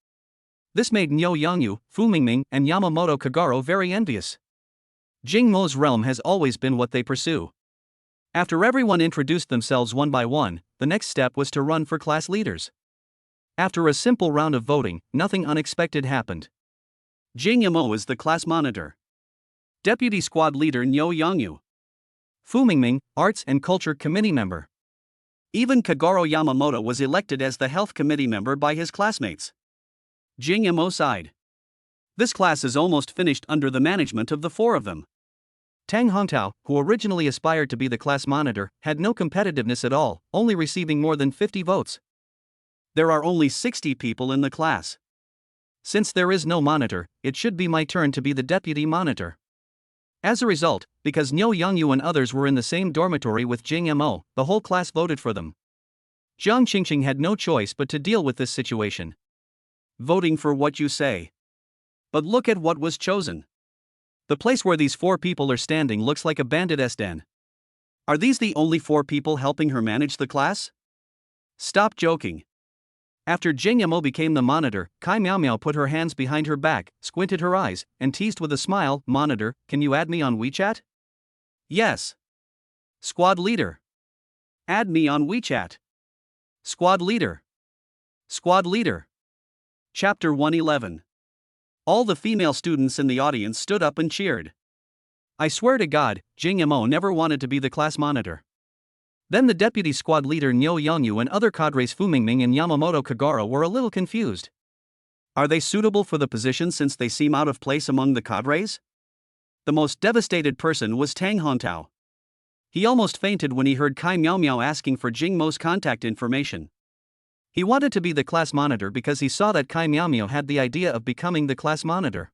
This made Niu Yangyu, Fu Mingming, and Yamamoto Kagaro very envious. Jing Mo's realm has always been what they pursue. After everyone introduced themselves one by one, the next step was to run for class leaders. After a simple round of voting, nothing unexpected happened. Jing Mo is the class monitor. Deputy Squad Leader Niu Yangyu. Fu Mingming, Arts and Culture Committee member. Even Kagaro Yamamoto was elected as the Health Committee member by his classmates. Jing Mo side. This class is almost finished under the management of the four of them. Tang Hongtao, who originally aspired to be the class monitor, had no competitiveness at all, only receiving more than 50 votes. There are only 60 people in the class. Since there is no monitor, it should be my turn to be the deputy monitor. As a result, because Niu Yangyu and others were in the same dormitory with Jing Mo, the whole class voted for them. Jiang Qingqing had no choice but to deal with this situation. Voting for what you say. But look at what was chosen. The place where these four people are standing looks like a bandit's den. Are these the only four people helping her manage the class? Stop joking. After Jing Mo became the monitor, Kai Miao Miao put her hands behind her back, squinted her eyes, and teased with a smile, "Monitor, can you add me on WeChat?" Yes. Squad leader. Add me on WeChat. Squad leader. Squad leader. Chapter 111. All the female students in the audience stood up and cheered. I swear to God, Jing Mo never wanted to be the class monitor. Then the deputy squad leader Niu Yangyu and other cadres Fu Mingming and Yamamoto Kagaro were a little confused. Are they suitable for the position since they seem out of place among the cadres? The most devastated person was Tang Hongtao. He almost fainted when he heard Kai Miao Miao asking for Jing Mo's contact information. He wanted to be the class monitor because he saw that Kai Miao Miao had the idea of becoming the class monitor.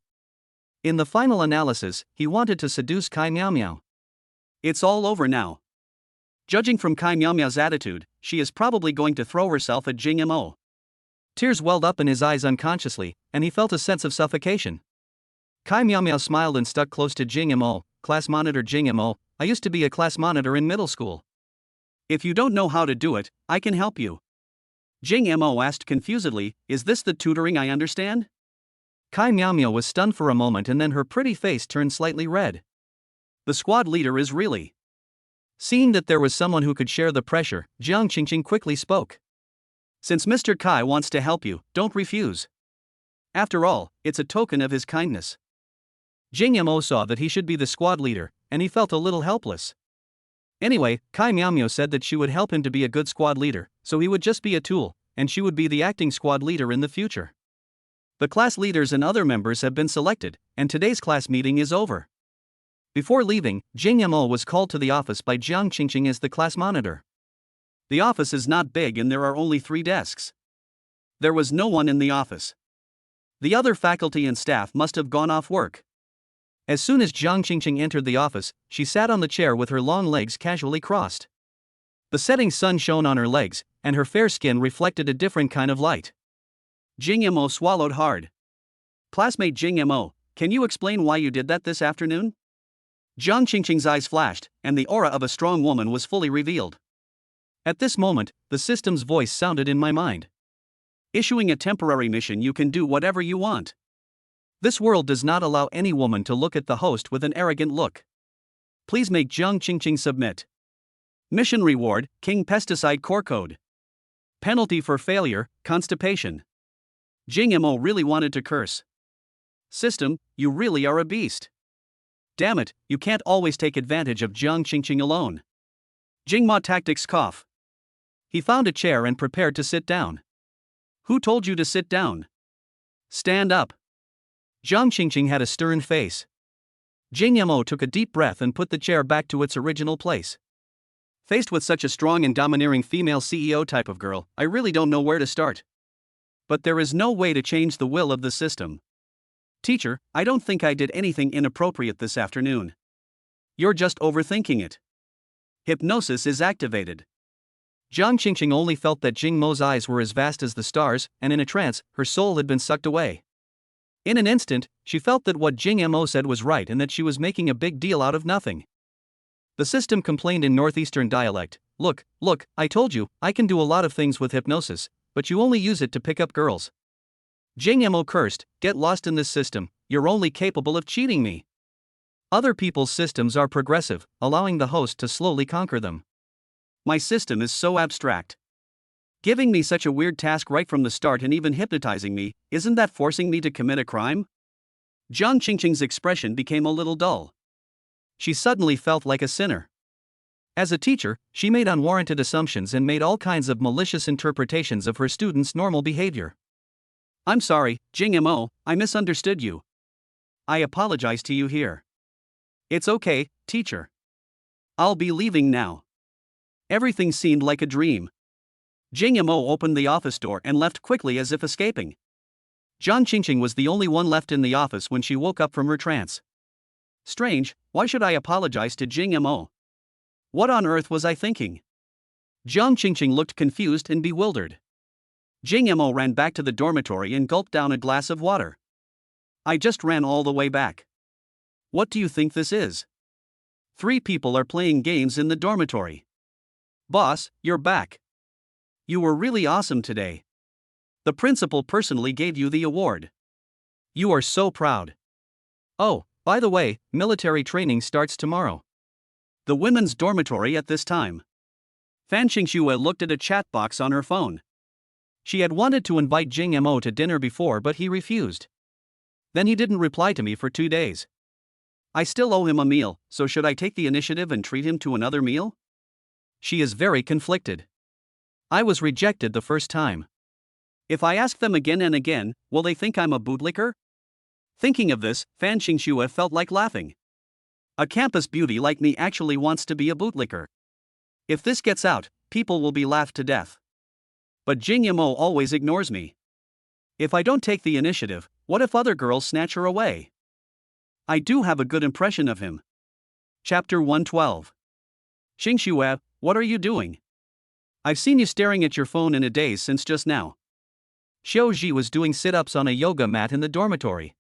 In the final analysis, he wanted to seduce Kai Miao Miao. It's all over now. Judging from Kai Miao Miao's attitude, she is probably going to throw herself at Jing Mo. Tears welled up in his eyes unconsciously, and he felt a sense of suffocation. Kai Miao Miao smiled and stuck close to Jing Mo. Class monitor Jing Mo, I used to be a class monitor in middle school. If you don't know how to do it, I can help you. Jing Mo asked confusedly, is this the tutoring I understand? Kai Miao Miao was stunned for a moment and then her pretty face turned slightly red. The squad leader is really. Seeing that there was someone who could share the pressure, Jiang Qingqing quickly spoke. Since Mr. Kai wants to help you, don't refuse. After all, it's a token of his kindness. Jing Mo saw that he should be the squad leader, and he felt a little helpless. Anyway, Kai Miao Miao said that she would help him to be a good squad leader, so he would just be a tool, and she would be the acting squad leader in the future. The class leaders and other members have been selected, and today's class meeting is over. Before leaving, Jing Mo was called to the office by Jiang Qingqing as the class monitor. The office is not big and there are only 3 desks. There was no one in the office. The other faculty and staff must have gone off work. As soon as Jiang Qingqing entered the office, she sat on the chair with her long legs casually crossed. The setting sun shone on her legs, and her fair skin reflected a different kind of light. Jing Mo swallowed hard. Classmate Jing Mo, can you explain why you did that this afternoon? Jiang Qingqing's eyes flashed, and the aura of a strong woman was fully revealed. At this moment, the system's voice sounded in my mind. Issuing a temporary mission, you can do whatever you want. This world does not allow any woman to look at the host with an arrogant look. Please make Jiang Qingqing submit. Mission reward, King Pesticide Core Code. Penalty for failure, constipation. Jing Mo really wanted to curse. System, you really are a beast. Damn it, you can't always take advantage of Jiang Qingqing alone. Jingma tactics cough. He found a chair and prepared to sit down. Who told you to sit down? Stand up. Jiang Qingqing had a stern face. Jing Mo took a deep breath and put the chair back to its original place. Faced with such a strong and domineering female CEO type of girl, I really don't know where to start. But there is no way to change the will of the system. Teacher, I don't think I did anything inappropriate this afternoon. You're just overthinking it. Hypnosis is activated. Jiang Qingqing only felt that Jing Mo's eyes were as vast as the stars, and in a trance, her soul had been sucked away. In an instant, she felt that what Jing Mo said was right and that she was making a big deal out of nothing. The system complained in northeastern dialect, look, I told you, I can do a lot of things with hypnosis, but you only use it to pick up girls. Jing Mo cursed, get lost in this system, you're only capable of cheating me. Other people's systems are progressive, allowing the host to slowly conquer them. My system is so abstract. Giving me such a weird task right from the start and even hypnotizing me, isn't that forcing me to commit a crime? Jiang Qingqing's expression became a little dull. She suddenly felt like a sinner. As a teacher, she made unwarranted assumptions and made all kinds of malicious interpretations of her students' normal behavior. I'm sorry, Jing Mo, I misunderstood you. I apologize to you here. It's okay, teacher. I'll be leaving now. Everything seemed like a dream. Jing Mo opened the office door and left quickly as if escaping. Jiang Qingqing was the only one left in the office when she woke up from her trance. Strange, why should I apologize to Jing Mo? What on earth was I thinking? Jiang Qingqing looked confused and bewildered. Jing Mo ran back to the dormitory and gulped down a glass of water. I just ran all the way back. What do you think this is? 3 people are playing games in the dormitory. Boss, you're back. You were really awesome today. The principal personally gave you the award. You are so proud. Oh, by the way, military training starts tomorrow. The women's dormitory at this time. Fan Qingxue looked at a chat box on her phone. She had wanted to invite Jing Mo to dinner before, but he refused. Then he didn't reply to me for 2 days. I still owe him a meal, so should I take the initiative and treat him to another meal? She is very conflicted. I was rejected the first time. If I ask them again and again, will they think I'm a bootlicker? Thinking of this, Fan Qingxue felt like laughing. A campus beauty like me actually wants to be a bootlicker. If this gets out, people will be laughed to death. But Jing Yamo always ignores me. If I don't take the initiative, what if other girls snatch her away? I do have a good impression of him. Chapter 112. Xingxue, what are you doing? I've seen you staring at your phone in a daze since just now. Xiaoji was doing sit-ups on a yoga mat in the dormitory.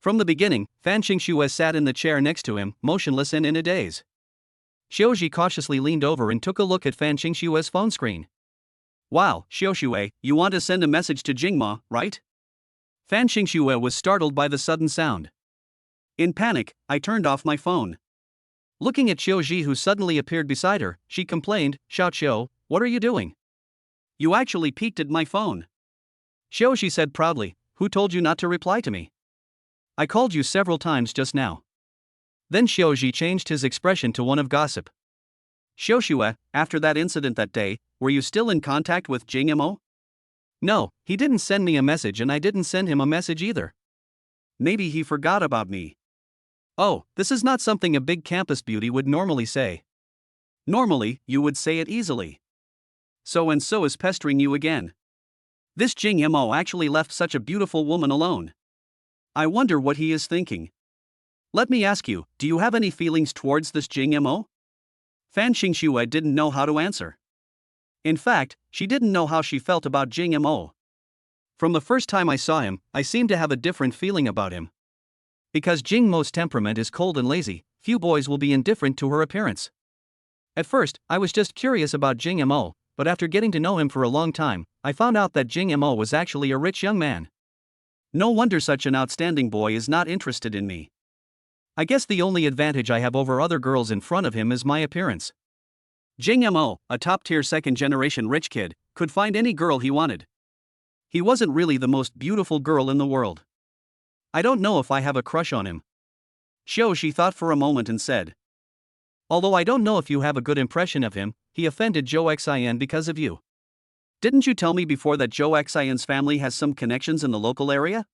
From the beginning, Fan Xingxue sat in the chair next to him, motionless and in a daze. Xiaoji cautiously leaned over and took a look at Fan Xingxue's phone screen. Wow, Xiaoxue, you want to send a message to Jingma, right? Fan Xingxue was startled by the sudden sound. In panic, I turned off my phone. Looking at Xiaoji, who suddenly appeared beside her, she complained, Xiao, what are you doing? You actually peeked at my phone. Xiaoji said proudly, who told you not to reply to me? I called you several times just now. Then Xiaoji changed his expression to one of gossip. Xiaoxue, after that incident that day, were you still in contact with Jing Yamo? No, he didn't send me a message and I didn't send him a message either. Maybe he forgot about me. Oh, this is not something a big campus beauty would normally say. Normally, you would say it easily. So-and-so is pestering you again. This Jing Yamo actually left such a beautiful woman alone. I wonder what he is thinking. Let me ask you, do you have any feelings towards this Jing Yamo? Fan Xingxue didn't know how to answer. In fact, she didn't know how she felt about Jing Yamo. From the first time I saw him, I seemed to have a different feeling about him. Because Jing Mo's temperament is cold and lazy, few boys will be indifferent to her appearance. At first, I was just curious about Jing Yamo, but after getting to know him for a long time, I found out that Jing Yamo was actually a rich young man. No wonder such an outstanding boy is not interested in me. I guess the only advantage I have over other girls in front of him is my appearance. Jing Yamo, a top-tier second-generation rich kid, could find any girl he wanted. He wasn't really the most beautiful girl in the world. I don't know if I have a crush on him. Xiaoxi thought for a moment and said. Although I don't know if you have a good impression of him, he offended Zhou Xian because of you. Didn't you tell me before that Zhou Xian's family has some connections in the local area?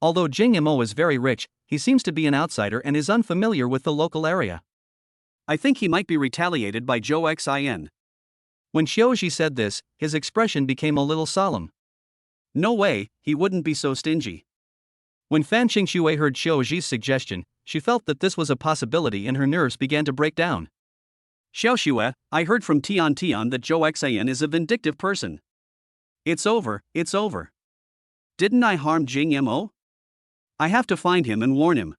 Although Jing Yamo is very rich, he seems to be an outsider and is unfamiliar with the local area. I think he might be retaliated by Zhou Xian. When Xiaoxi said this, his expression became a little solemn. No way, he wouldn't be so stingy. When Fan Xingxue heard Xiaoxi's suggestion, she felt that this was a possibility and her nerves began to break down. Xiaoxue, I heard from Tian that Zhou Xian is a vindictive person. It's over, it's over. Didn't I harm Jing Yamo? I have to find him and warn him.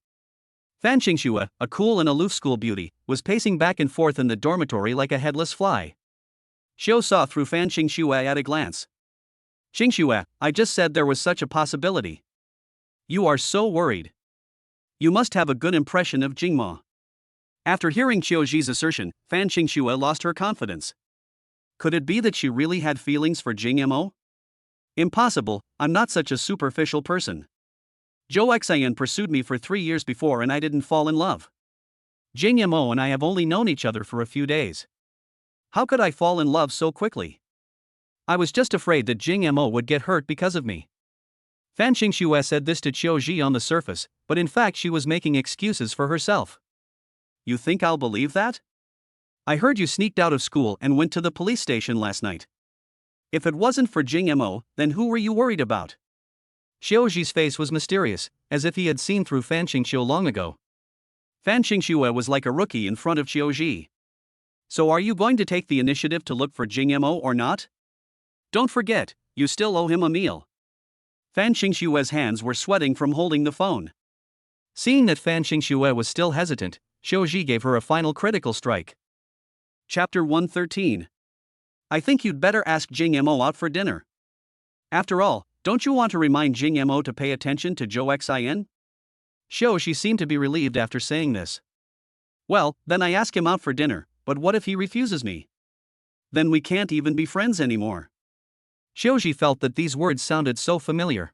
Fan Xingxue, a cool and aloof school beauty, was pacing back and forth in the dormitory like a headless fly. Xiao saw through Fan Xingxue at a glance. Xingxue, I just said there was such a possibility. You are so worried. You must have a good impression of Jingma. After hearing Xiaoxi's assertion, Fan Xingxue lost her confidence. Could it be that she really had feelings for Jing Yamo? Impossible, I'm not such a superficial person. Zhou Xian pursued me for 3 years before and I didn't fall in love. Jing Yamo and I have only known each other for a few days. How could I fall in love so quickly? I was just afraid that Jing Yamo would get hurt because of me. Fan Xingxue said this to Xiaoxi on the surface, but in fact she was making excuses for herself. You think I'll believe that? I heard you sneaked out of school and went to the police station last night. If it wasn't for Jing Yamo, then who were you worried about? Xiaoxi's face was mysterious, as if he had seen through Fan Xingxue long ago. Fan Xingxue was like a rookie in front of Xiaoxi. So are you going to take the initiative to look for Jing Yamo or not? Don't forget, you still owe him a meal. Fan Xingxue's hands were sweating from holding the phone. Seeing that Fan Xingxue was still hesitant, Xiaoxi gave her a final critical strike. Chapter 113. I think you'd better ask Jing Yamo out for dinner. After all, don't you want to remind Jing Yamo to pay attention to Zhou Xian? Xiaoxi seemed to be relieved after saying this. Well, then I ask him out for dinner, but what if he refuses me? Then we can't even be friends anymore. Xiaoxi felt that these words sounded so familiar.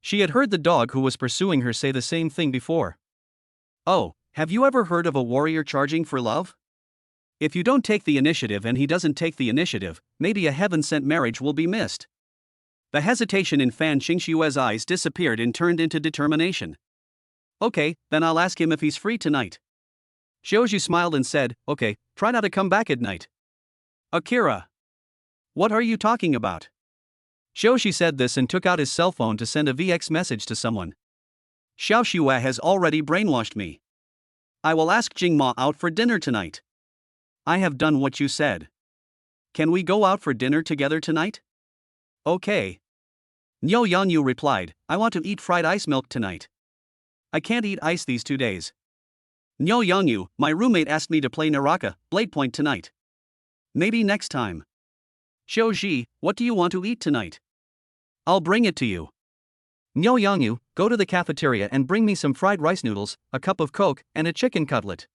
She had heard the dog who was pursuing her say the same thing before. Oh, have you ever heard of a warrior charging for love? If you don't take the initiative and he doesn't take the initiative, maybe a heaven-sent marriage will be missed. The hesitation in Fan Xingxue's eyes disappeared and turned into determination. Okay, then I'll ask him if he's free tonight. Xiaoxi smiled and said, okay, try not to come back at night. Akira. What are you talking about? Xiaoxi said this and took out his cell phone to send a VX message to someone. Xiaoxi has already brainwashed me. I will ask Jingma out for dinner tonight. I have done what you said. Can we go out for dinner together tonight? Okay. Niu Yanyu replied, I want to eat fried ice milk tonight. I can't eat ice these 2 days. Niu Yanyu, my roommate asked me to play Naraka, Blade Point tonight. Maybe next time. Xiaoxi, what do you want to eat tonight? I'll bring it to you. Niu Yanyu, go to the cafeteria and bring me some fried rice noodles, a cup of Coke, and a chicken cutlet.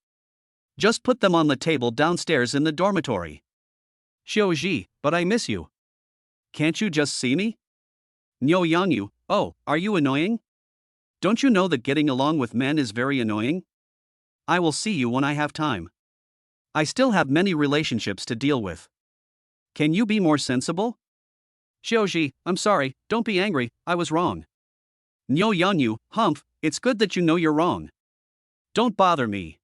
Just put them on the table downstairs in the dormitory. Xiaoxi, but I miss you. Can't you just see me? Niu Yanyu, oh, are you annoying? Don't you know that getting along with men is very annoying? I will see you when I have time. I still have many relationships to deal with. Can you be more sensible? Xiaoxi, I'm sorry, don't be angry, I was wrong. Niu Yanyu, humph, it's good that you know you're wrong. Don't bother me.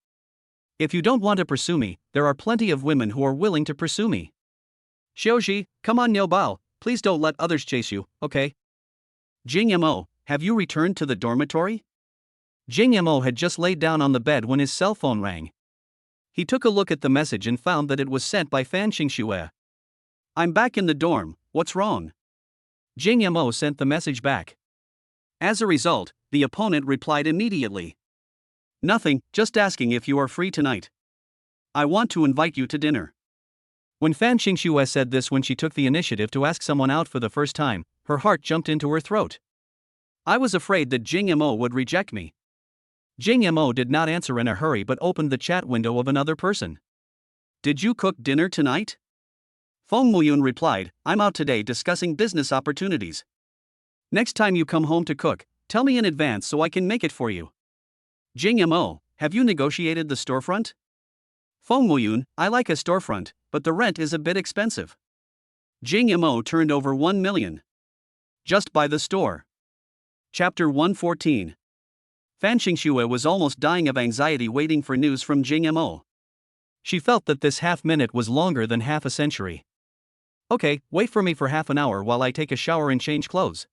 If you don't want to pursue me, there are plenty of women who are willing to pursue me. Xiaoxi, come on Niu Bao, please don't let others chase you, okay? Jing Mo, have you returned to the dormitory? Jing Mo had just laid down on the bed when his cell phone rang. He took a look at the message and found that it was sent by Fan Xingxue. I'm back in the dorm, what's wrong? Jing Mo sent the message back. As a result, the opponent replied immediately. Nothing, just asking if you are free tonight. I want to invite you to dinner. When Fan Xingxue said this when she took the initiative to ask someone out for the first time, her heart jumped into her throat. I was afraid that Jing Mo would reject me. Jing Mo did not answer in a hurry but opened the chat window of another person. Did you cook dinner tonight? Feng Muyun replied, I'm out today discussing business opportunities. Next time you come home to cook, tell me in advance so I can make it for you. Jing Mo, have you negotiated the storefront? Feng Muyun, I like a storefront, but the rent is a bit expensive. Jing Mo turned over 1 million. Just by the store. Chapter 114. Fan Xingxue was almost dying of anxiety waiting for news from Jing Mo. She felt that this half-minute was longer than half a century. Okay, wait for me for half an hour while I take a shower and change clothes.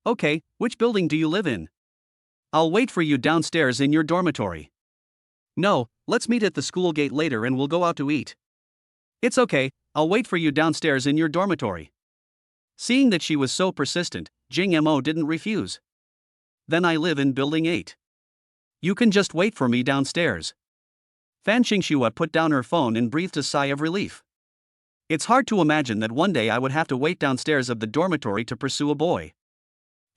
Okay, which building do you live in? I'll wait for you downstairs in your dormitory. No, let's meet at the school gate later and we'll go out to eat. It's okay, I'll wait for you downstairs in your dormitory. Seeing that she was so persistent, Jing Mo didn't refuse. Then I live in building 8. You can just wait for me downstairs. Fan Xingxue put down her phone and breathed a sigh of relief. It's hard to imagine that one day I would have to wait downstairs of the dormitory to pursue a boy.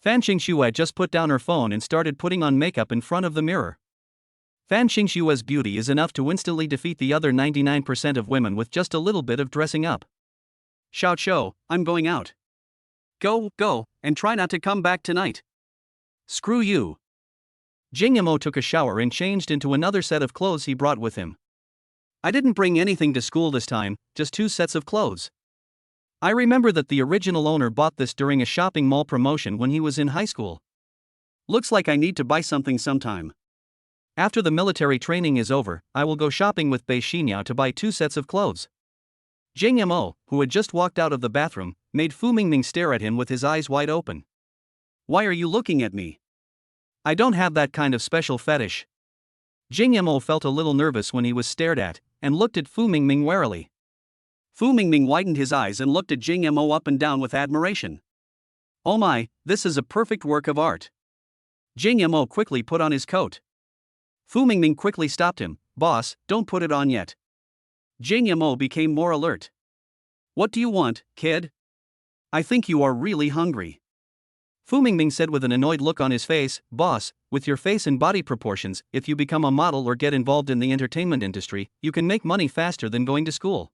Fan Xingxue just put down her phone and started putting on makeup in front of the mirror. Fan Xingxue's beauty is enough to instantly defeat the other 99% of women with just a little bit of dressing up. Xiao Qiu, I'm going out. Go, and try not to come back tonight. Screw you. Jing Mo took a shower and changed into another set of clothes he brought with him. I didn't bring anything to school this time, just 2 sets of clothes. I remember that the original owner bought this during a shopping mall promotion when he was in high school. Looks like I need to buy something sometime. After the military training is over, I will go shopping with Bei Xinyao to buy 2 sets of clothes. Jing Mo, who had just walked out of the bathroom, made Fu Mingming stare at him with his eyes wide open. Why are you looking at me? I don't have that kind of special fetish. Jing Mo felt a little nervous when he was stared at, and looked at Fu Mingming warily. Fu Mingming widened his eyes and looked at Jing Mo up and down with admiration. Oh my, this is a perfect work of art. Jing Mo quickly put on his coat. Fu Mingming quickly stopped him. Boss, don't put it on yet. Jing Mo became more alert. What do you want, kid? I think you are really hungry. Fu Mingming said with an annoyed look on his face, Boss, with your face and body proportions, if you become a model or get involved in the entertainment industry, you can make money faster than going to school.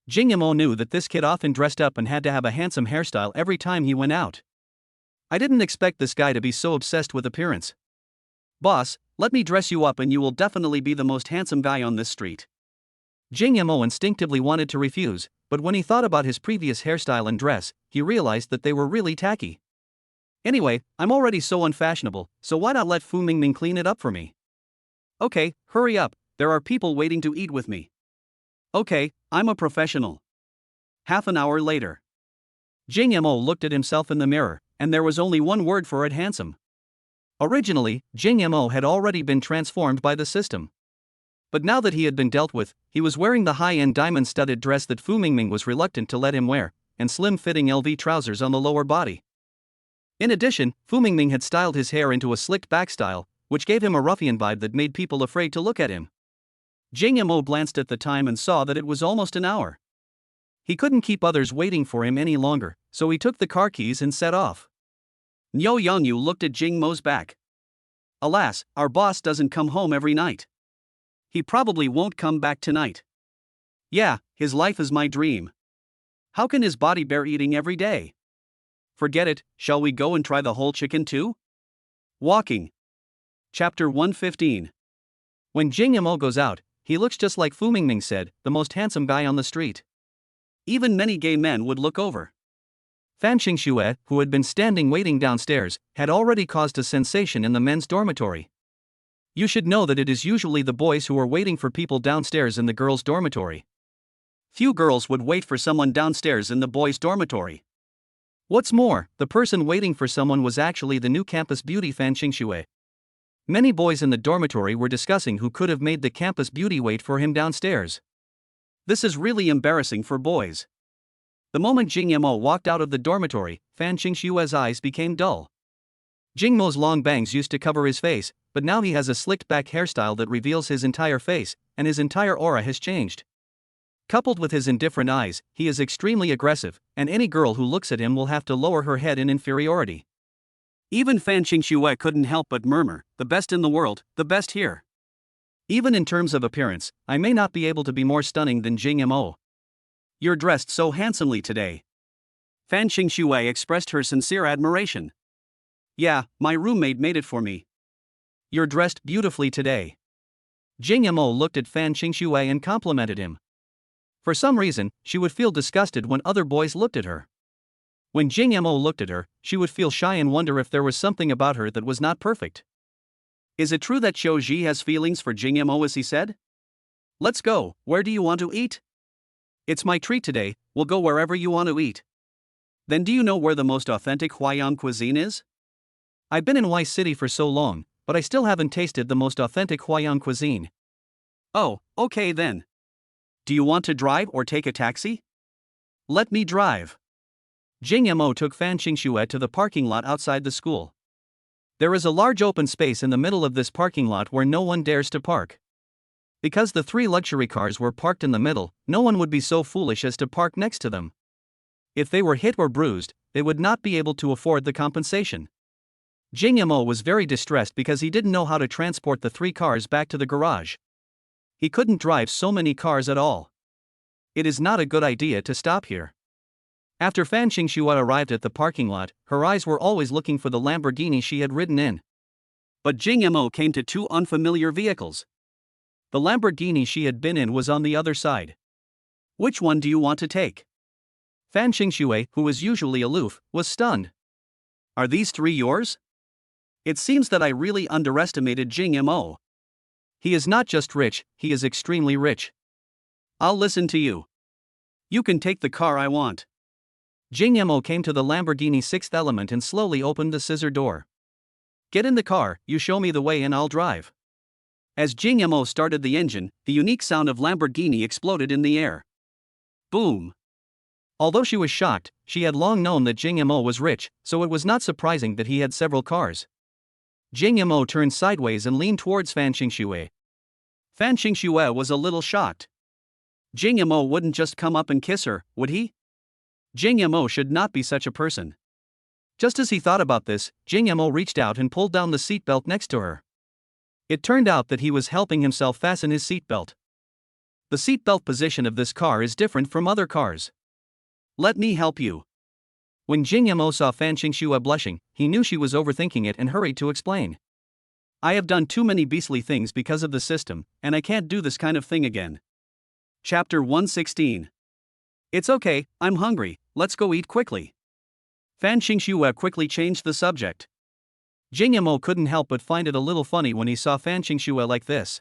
Jing Mo knew that this kid often dressed up and had to have a handsome hairstyle every time he went out. I didn't expect this guy to be so obsessed with appearance. Boss, let me dress you up and you will definitely be the most handsome guy on this street. Jing Mo instinctively wanted to refuse, but when he thought about his previous hairstyle and dress, he realized that they were really tacky. Anyway, I'm already so unfashionable, so why not let Fu Mingming clean it up for me? Okay, hurry up, there are people waiting to eat with me. Okay, I'm a professional. Half an hour later. Jing Mo looked at himself in the mirror, and there was only one word for it: handsome. Originally, Jing Mo had already been transformed by the system. But now that he had been dealt with, he was wearing the high-end diamond-studded dress that Fu Mingming was reluctant to let him wear, and slim-fitting LV trousers on the lower body. In addition, Fu Mingming had styled his hair into a slicked back style, which gave him a ruffian vibe that made people afraid to look at him. Jing Mo glanced at the time and saw that it was almost an hour. He couldn't keep others waiting for him any longer, so he took the car keys and set off. Niu Yongyu looked at Jing Mo's back. Alas, our boss doesn't come home every night. He probably won't come back tonight. Yeah, his life is my dream. How can his body bear eating every day? Forget it, shall we go and try the whole chicken too? Walking. Chapter 115. When Jing Mo goes out, he looks just like Fu Mingming said, the most handsome guy on the street. Even many gay men would look over. Fan Xingxue, who had been standing waiting downstairs, had already caused a sensation in the men's dormitory. You should know that it is usually the boys who are waiting for people downstairs in the girls' dormitory. Few girls would wait for someone downstairs in the boys' dormitory. What's more, the person waiting for someone was actually the new campus beauty Fan Xingxue. Many boys in the dormitory were discussing who could have made the campus beauty wait for him downstairs. This is really embarrassing for boys. The moment Jing Mo walked out of the dormitory, Fan Xingxue's eyes became dull. Jing Mo's long bangs used to cover his face, but now he has a slicked back hairstyle that reveals his entire face, and his entire aura has changed. Coupled with his indifferent eyes, he is extremely aggressive, and any girl who looks at him will have to lower her head in inferiority. Even Fan Xingxue couldn't help but murmur, the best in the world, the best here. Even in terms of appearance, I may not be able to be more stunning than Jing Mo. You're dressed so handsomely today. Fan Xingxue expressed her sincere admiration. Yeah, my roommate made it for me. You're dressed beautifully today. Jing Mo looked at Fan Xingxue and complimented him. For some reason, she would feel disgusted when other boys looked at her. When Jing Mo looked at her, she would feel shy and wonder if there was something about her that was not perfect. Is it true that Qiu Ji has feelings for Jing Mo as he said? Let's go, where do you want to eat? It's my treat today, we'll go wherever you want to eat. Then do you know where the most authentic Huaiyang cuisine is? I've been in Y City for so long, but I still haven't tasted the most authentic Huaiyang cuisine. Oh, okay then. Do you want to drive or take a taxi? Let me drive. Jing Mo took Fan Xingxue to the parking lot outside the school. There is a large open space in the middle of this parking lot where no one dares to park. Because the 3 luxury cars were parked in the middle, no one would be so foolish as to park next to them. If they were hit or bruised, they would not be able to afford the compensation. Jing Mo was very distressed because he didn't know how to transport the 3 cars back to the garage. He couldn't drive so many cars at all. It is not a good idea to stop here. After Fan Xingxue arrived at the parking lot, her eyes were always looking for the Lamborghini she had ridden in. But Jing Mo came to 2 unfamiliar vehicles. The Lamborghini she had been in was on the other side. Which one do you want to take? Fan Xingxue, who was usually aloof, was stunned. Are these 3 yours? It seems that I really underestimated Jing Mo. He is not just rich, he is extremely rich. I'll listen to you. You can take the car I want. Jing Mo came to the Lamborghini 6th Element and slowly opened the scissor door. Get in the car, you show me the way and I'll drive. As Jing Mo started the engine, the unique sound of Lamborghini exploded in the air. Boom. Although she was shocked, she had long known that Jing Mo was rich, so it was not surprising that he had several cars. Jing Mo turned sideways and leaned towards Fan Xingxue. Fan Xingxue was a little shocked. Jing Mo wouldn't just come up and kiss her, would he? Jing Mo should not be such a person. Just as he thought about this, Jing Mo reached out and pulled down the seatbelt next to her. It turned out that he was helping himself fasten his seatbelt. The seatbelt position of this car is different from other cars. Let me help you. When Jing Mo saw Fan Xingxue blushing, he knew she was overthinking it and hurried to explain. I have done too many beastly things because of the system, and I can't do this kind of thing again. Chapter 116. It's okay, I'm hungry, let's go eat quickly. Fan Xingxue quickly changed the subject. Jing Mo couldn't help but find it a little funny when he saw Fan Xingxue like this.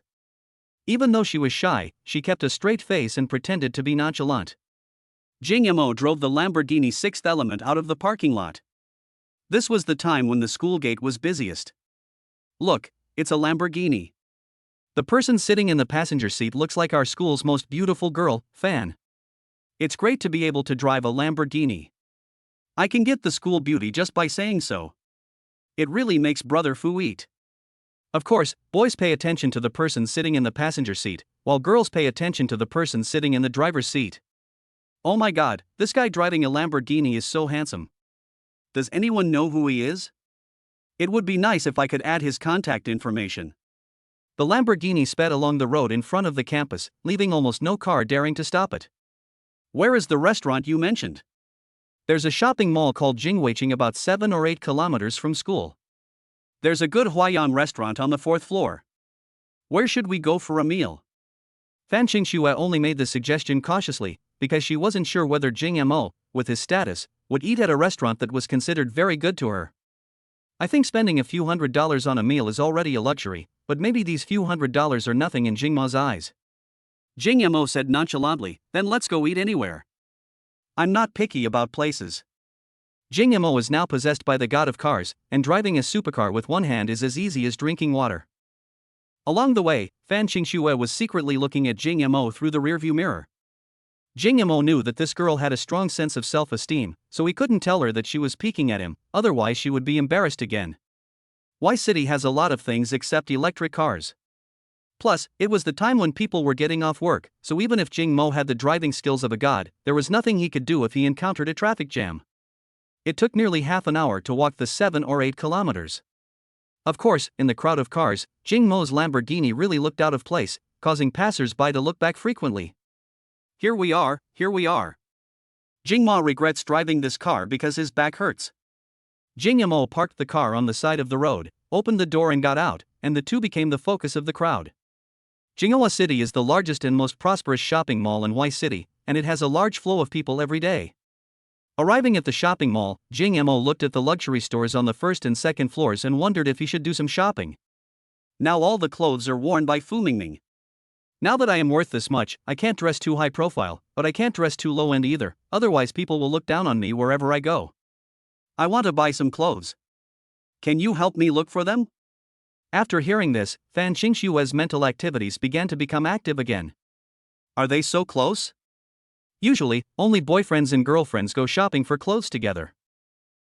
Even though she was shy, she kept a straight face and pretended to be nonchalant. Jing Mo drove the Lamborghini Sixth Element out of the parking lot. This was the time when the school gate was busiest. Look, it's a Lamborghini. The person sitting in the passenger seat looks like our school's most beautiful girl, Fan. It's great to be able to drive a Lamborghini. I can get the school beauty just by saying so. It really makes brother Fu eat. Of course, boys pay attention to the person sitting in the passenger seat, while girls pay attention to the person sitting in the driver's seat. Oh my god, this guy driving a Lamborghini is so handsome. Does anyone know who he is? It would be nice if I could add his contact information. The Lamborghini sped along the road in front of the campus, leaving almost no car daring to stop it. Where is the restaurant you mentioned? There's a shopping mall called Jingweiqing about 7 or 8 kilometers from school. There's a good Huayan restaurant on the 4th floor. Where should we go for a meal? Fan Qingxue only made the suggestion cautiously, because she wasn't sure whether Jing Mo, with his status, would eat at a restaurant that was considered very good to her. I think spending a few $100s on a meal is already a luxury, but maybe these few $100s are nothing in Jing Ma's eyes. Jing Mo said nonchalantly, then let's go eat anywhere. I'm not picky about places. Jing Mo is now possessed by the god of cars, and driving a supercar with one hand is as easy as drinking water. Along the way, Fan Qingxue was secretly looking at Jing Mo through the rearview mirror. Jing Mo knew that this girl had a strong sense of self-esteem, so he couldn't tell her that she was peeking at him, otherwise she would be embarrassed again. Y City has a lot of things except electric cars. Plus, it was the time when people were getting off work, so even if Jing Mo had the driving skills of a god, there was nothing he could do if he encountered a traffic jam. It took nearly half an hour to walk the 7 or 8 kilometers. Of course, in the crowd of cars, Jing Mo's Lamborghini really looked out of place, causing passers-by to look back frequently. Here we are. Jing Mo regrets driving this car because his back hurts. Jing Mo parked the car on the side of the road, opened the door and got out, and the two became the focus of the crowd. Jingwa City is the largest and most prosperous shopping mall in Y City, and it has a large flow of people every day. Arriving at the shopping mall, Jing Mo looked at the luxury stores on the first and second floors and wondered if he should do some shopping. Now all the clothes are worn by Fu Mingming. Now that I am worth this much, I can't dress too high profile, but I can't dress too low end either, otherwise people will look down on me wherever I go. I want to buy some clothes. Can you help me look for them? After hearing this, Fan Qingxue's mental activities began to become active again. Are they so close? Usually, only boyfriends and girlfriends go shopping for clothes together.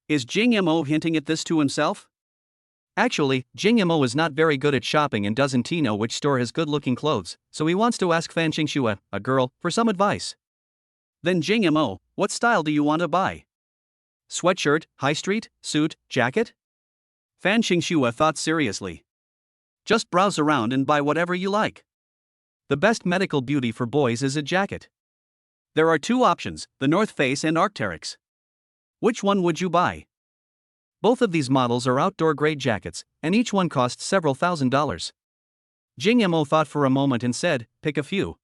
Is Jing Mo hinting at this to himself? Actually, Jing Mo is not very good at shopping and doesn't know which store has good-looking clothes, so he wants to ask Fan Qingxue, a girl, for some advice. Then Jing Mo, what style do you want to buy? Sweatshirt, high street, suit, jacket? Fan Qingxue thought seriously. Just browse around and buy whatever you like. The best medical beauty for boys is a jacket. There are 2 options, the North Face and Arc'teryx. Which one would you buy? Both of these models are outdoor-grade jackets, and each one costs several $1,000s. Jing Mo thought for a moment and said, pick a few.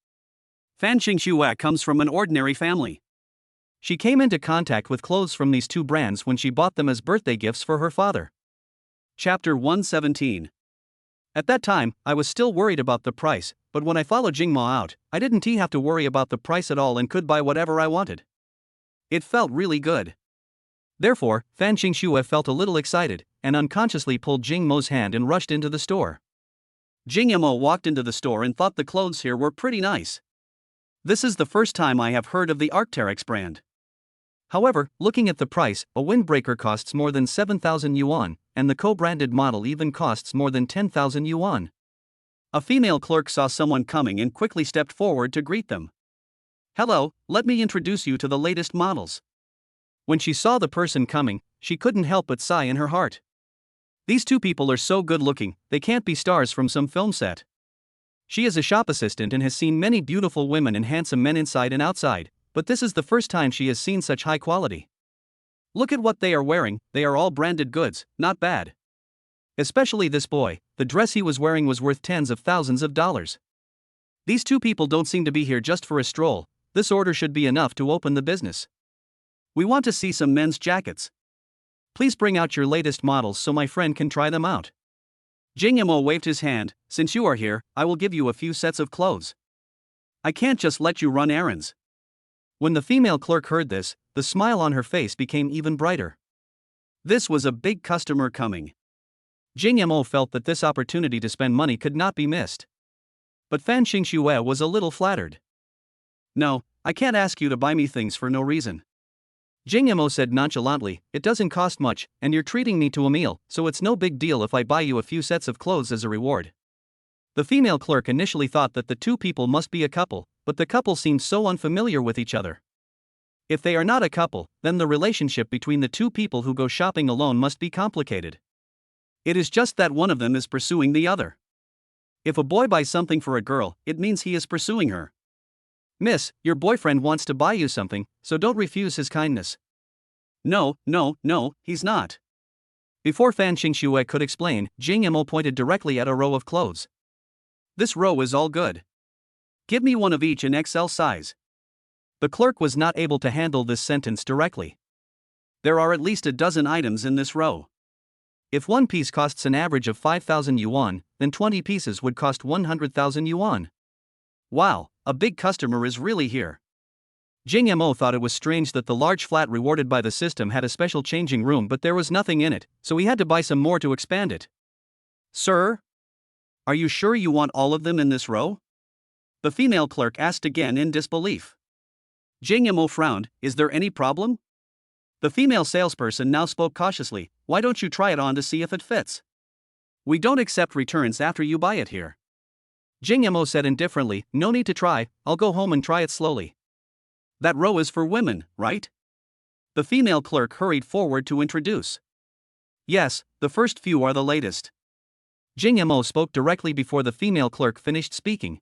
Fan Qingxue comes from an ordinary family. She came into contact with clothes from these 2 brands when she bought them as birthday gifts for her father. Chapter 117. At that time, I was still worried about the price, but when I followed Jing Mo out, I didn't have to worry about the price at all and could buy whatever I wanted. It felt really good. Therefore, Fan Qingxue felt a little excited, and unconsciously pulled Jing Mo's hand and rushed into the store. Jing Mo walked into the store and thought the clothes here were pretty nice. This is the first time I have heard of the Arc'teryx brand. However, looking at the price, a windbreaker costs more than 7,000 yuan, and the co-branded model even costs more than 10,000 yuan. A female clerk saw someone coming and quickly stepped forward to greet them. Hello, let me introduce you to the latest models. When she saw the person coming, she couldn't help but sigh in her heart. These 2 people are so good looking, they can't be stars from some film set. She is a shop assistant and has seen many beautiful women and handsome men inside and outside, but this is the first time she has seen such high quality. Look at what they are wearing, they are all branded goods, not bad. Especially this boy, the dress he was wearing was worth tens of thousands of dollars. These 2 people don't seem to be here just for a stroll, this order should be enough to open the business. We want to see some men's jackets. Please bring out your latest models so my friend can try them out. Jing Mo waved his hand, since you are here, I will give you a few sets of clothes. I can't just let you run errands. When the female clerk heard this, the smile on her face became even brighter. This was a big customer coming. Jing Mo felt that this opportunity to spend money could not be missed. But Fan Xingxue was a little flattered. "No, I can't ask you to buy me things for no reason." Jing Mo said nonchalantly, "It doesn't cost much, and you're treating me to a meal, so it's no big deal if I buy you a few sets of clothes as a reward." The female clerk initially thought that the two people must be a couple, but the couple seemed so unfamiliar with each other. If they are not a couple, then the relationship between the two people who go shopping alone must be complicated. It is just that one of them is pursuing the other. If a boy buys something for a girl, it means he is pursuing her. "Miss, your boyfriend wants to buy you something, so don't refuse his kindness." No, he's not." Before Fan Xingxue could explain, Jing Mo pointed directly at a row of clothes. "This row is all good. Give me one of each in XL size." The clerk was not able to handle this sentence directly. There are at least a dozen items in this row. If one piece costs an average of 5,000 yuan, then 20 pieces would cost 100,000 yuan. Wow, a big customer is really here. Jing Mo thought it was strange that the large flat rewarded by the system had a special changing room, but there was nothing in it, so he had to buy some more to expand it. "Sir? Are you sure you want all of them in this row?" The female clerk asked again in disbelief. Jing Mo frowned. "Is there any problem?" The female salesperson now spoke cautiously. "Why don't you try it on to see if it fits? We don't accept returns after you buy it here." Jing Mo said indifferently, "No need to try, I'll go home and try it slowly." "That row is for women, right?" The female clerk hurried forward to introduce. "Yes, the first few are the latest." Jing Mo spoke directly before the female clerk finished speaking.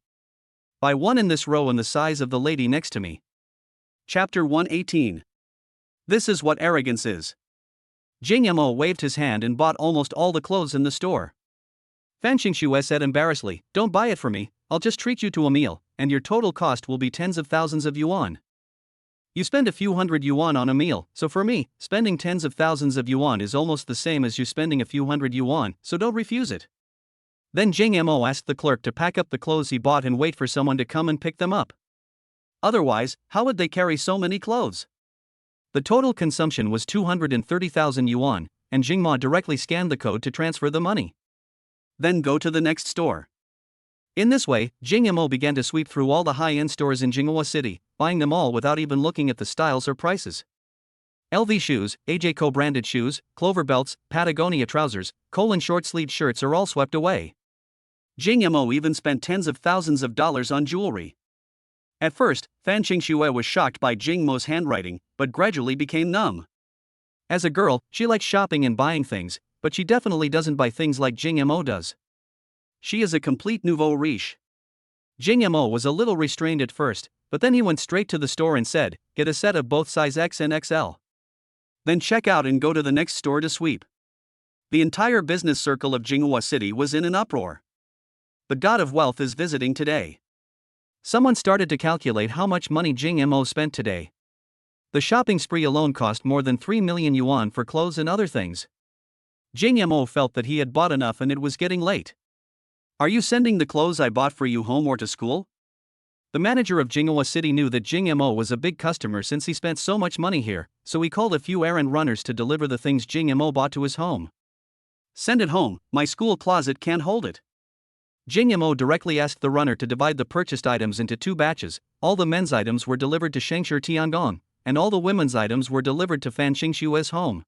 "Buy one in this row in the size of the lady next to me." Chapter 118. This is what arrogance is. Jing Mo waved his hand and bought almost all the clothes in the store. Fan Xingxue said embarrassedly, "Don't buy it for me, I'll just treat you to a meal, and your total cost will be tens of thousands of yuan. You spend a few hundred yuan on a meal, so for me, spending tens of thousands of yuan is almost the same as you spending a few hundred yuan, so don't refuse it." Then Jing Mo asked the clerk to pack up the clothes he bought and wait for someone to come and pick them up. Otherwise, how would they carry so many clothes? The total consumption was 230,000 yuan, and Jing Ma directly scanned the code to transfer the money. Then go to the next store. In this way, Jing Mo began to sweep through all the high-end stores in Jinghua City, buying them all without even looking at the styles or prices. LV shoes, AJ co-branded shoes, Clover belts, Patagonia trousers, Colon short-sleeved shirts are all swept away. Jing Mo even spent tens of thousands of dollars on jewelry. At first, Fan Xingxue was shocked by Jing Mo's handwriting, but gradually became numb. As a girl, she likes shopping and buying things, but she definitely doesn't buy things like Jing Mo does. She is a complete nouveau riche. Jing Mo was a little restrained at first, but then he went straight to the store and said, "Get a set of both size X and XL. Then check out and go to the next store to sweep." The entire business circle of Jinghua City was in an uproar. The god of wealth is visiting today. Someone started to calculate how much money Jing Mo spent today. The shopping spree alone cost more than 3 million yuan for clothes and other things. Jing Mo felt that he had bought enough and it was getting late. "Are you sending the clothes I bought for you home or to school?" The manager of Jinghua City knew that Jing Mo was a big customer since he spent so much money here, so he called a few errand runners to deliver the things Jing Mo bought to his home. "Send it home, my school closet can't hold it." Jing Mo directly asked the runner to divide the purchased items into two batches. All the men's items were delivered to Shengshi Tiangong, and all the women's items were delivered to Fan Xingxue's home.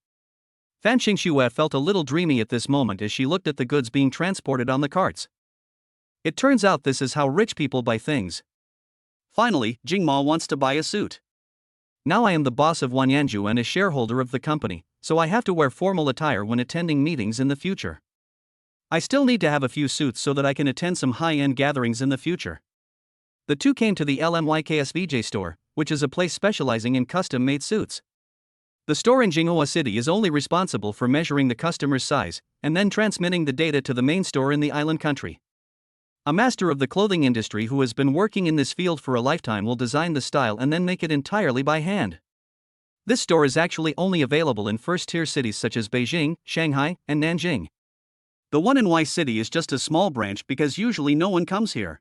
Fan Xingxue felt a little dreamy at this moment as she looked at the goods being transported on the carts. It turns out this is how rich people buy things. Finally, Jing Ma wants to buy a suit. "Now I am the boss of Wanyanju and a shareholder of the company, so I have to wear formal attire when attending meetings in the future. I still need to have a few suits so that I can attend some high-end gatherings in the future." The two came to the LMYKSVJ store, which is a place specializing in custom-made suits. The store in Jinghua City is only responsible for measuring the customer's size, and then transmitting the data to the main store in the island country. A master of the clothing industry who has been working in this field for a lifetime will design the style and then make it entirely by hand. This store is actually only available in first-tier cities such as Beijing, Shanghai, and Nanjing. The one in Y City is just a small branch because usually no one comes here.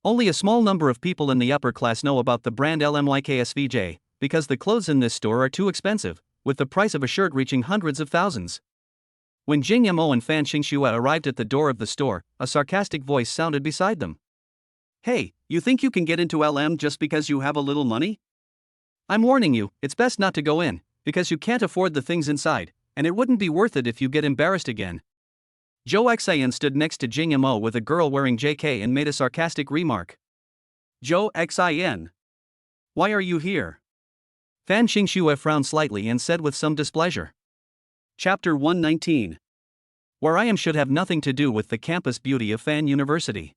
Only a small number of people in the upper class know about the brand LMYKSVJ, because the clothes in this store are too expensive, with the price of a shirt reaching hundreds of thousands. When Jing Mo and Fan Xingxue arrived at the door of the store, a sarcastic voice sounded beside them. Hey, you think you can get into LM just because you have a little money? I'm warning you, it's best not to go in, because you can't afford the things inside, and it wouldn't be worth it if you get embarrassed again. Zhou Xian stood next to Jing Mo with a girl wearing JK and made a sarcastic remark. Zhou Xian. Why are you here? Fan Xingxue frowned slightly and said with some displeasure. Chapter 119. Where I am should have nothing to do with the campus beauty of Fan University.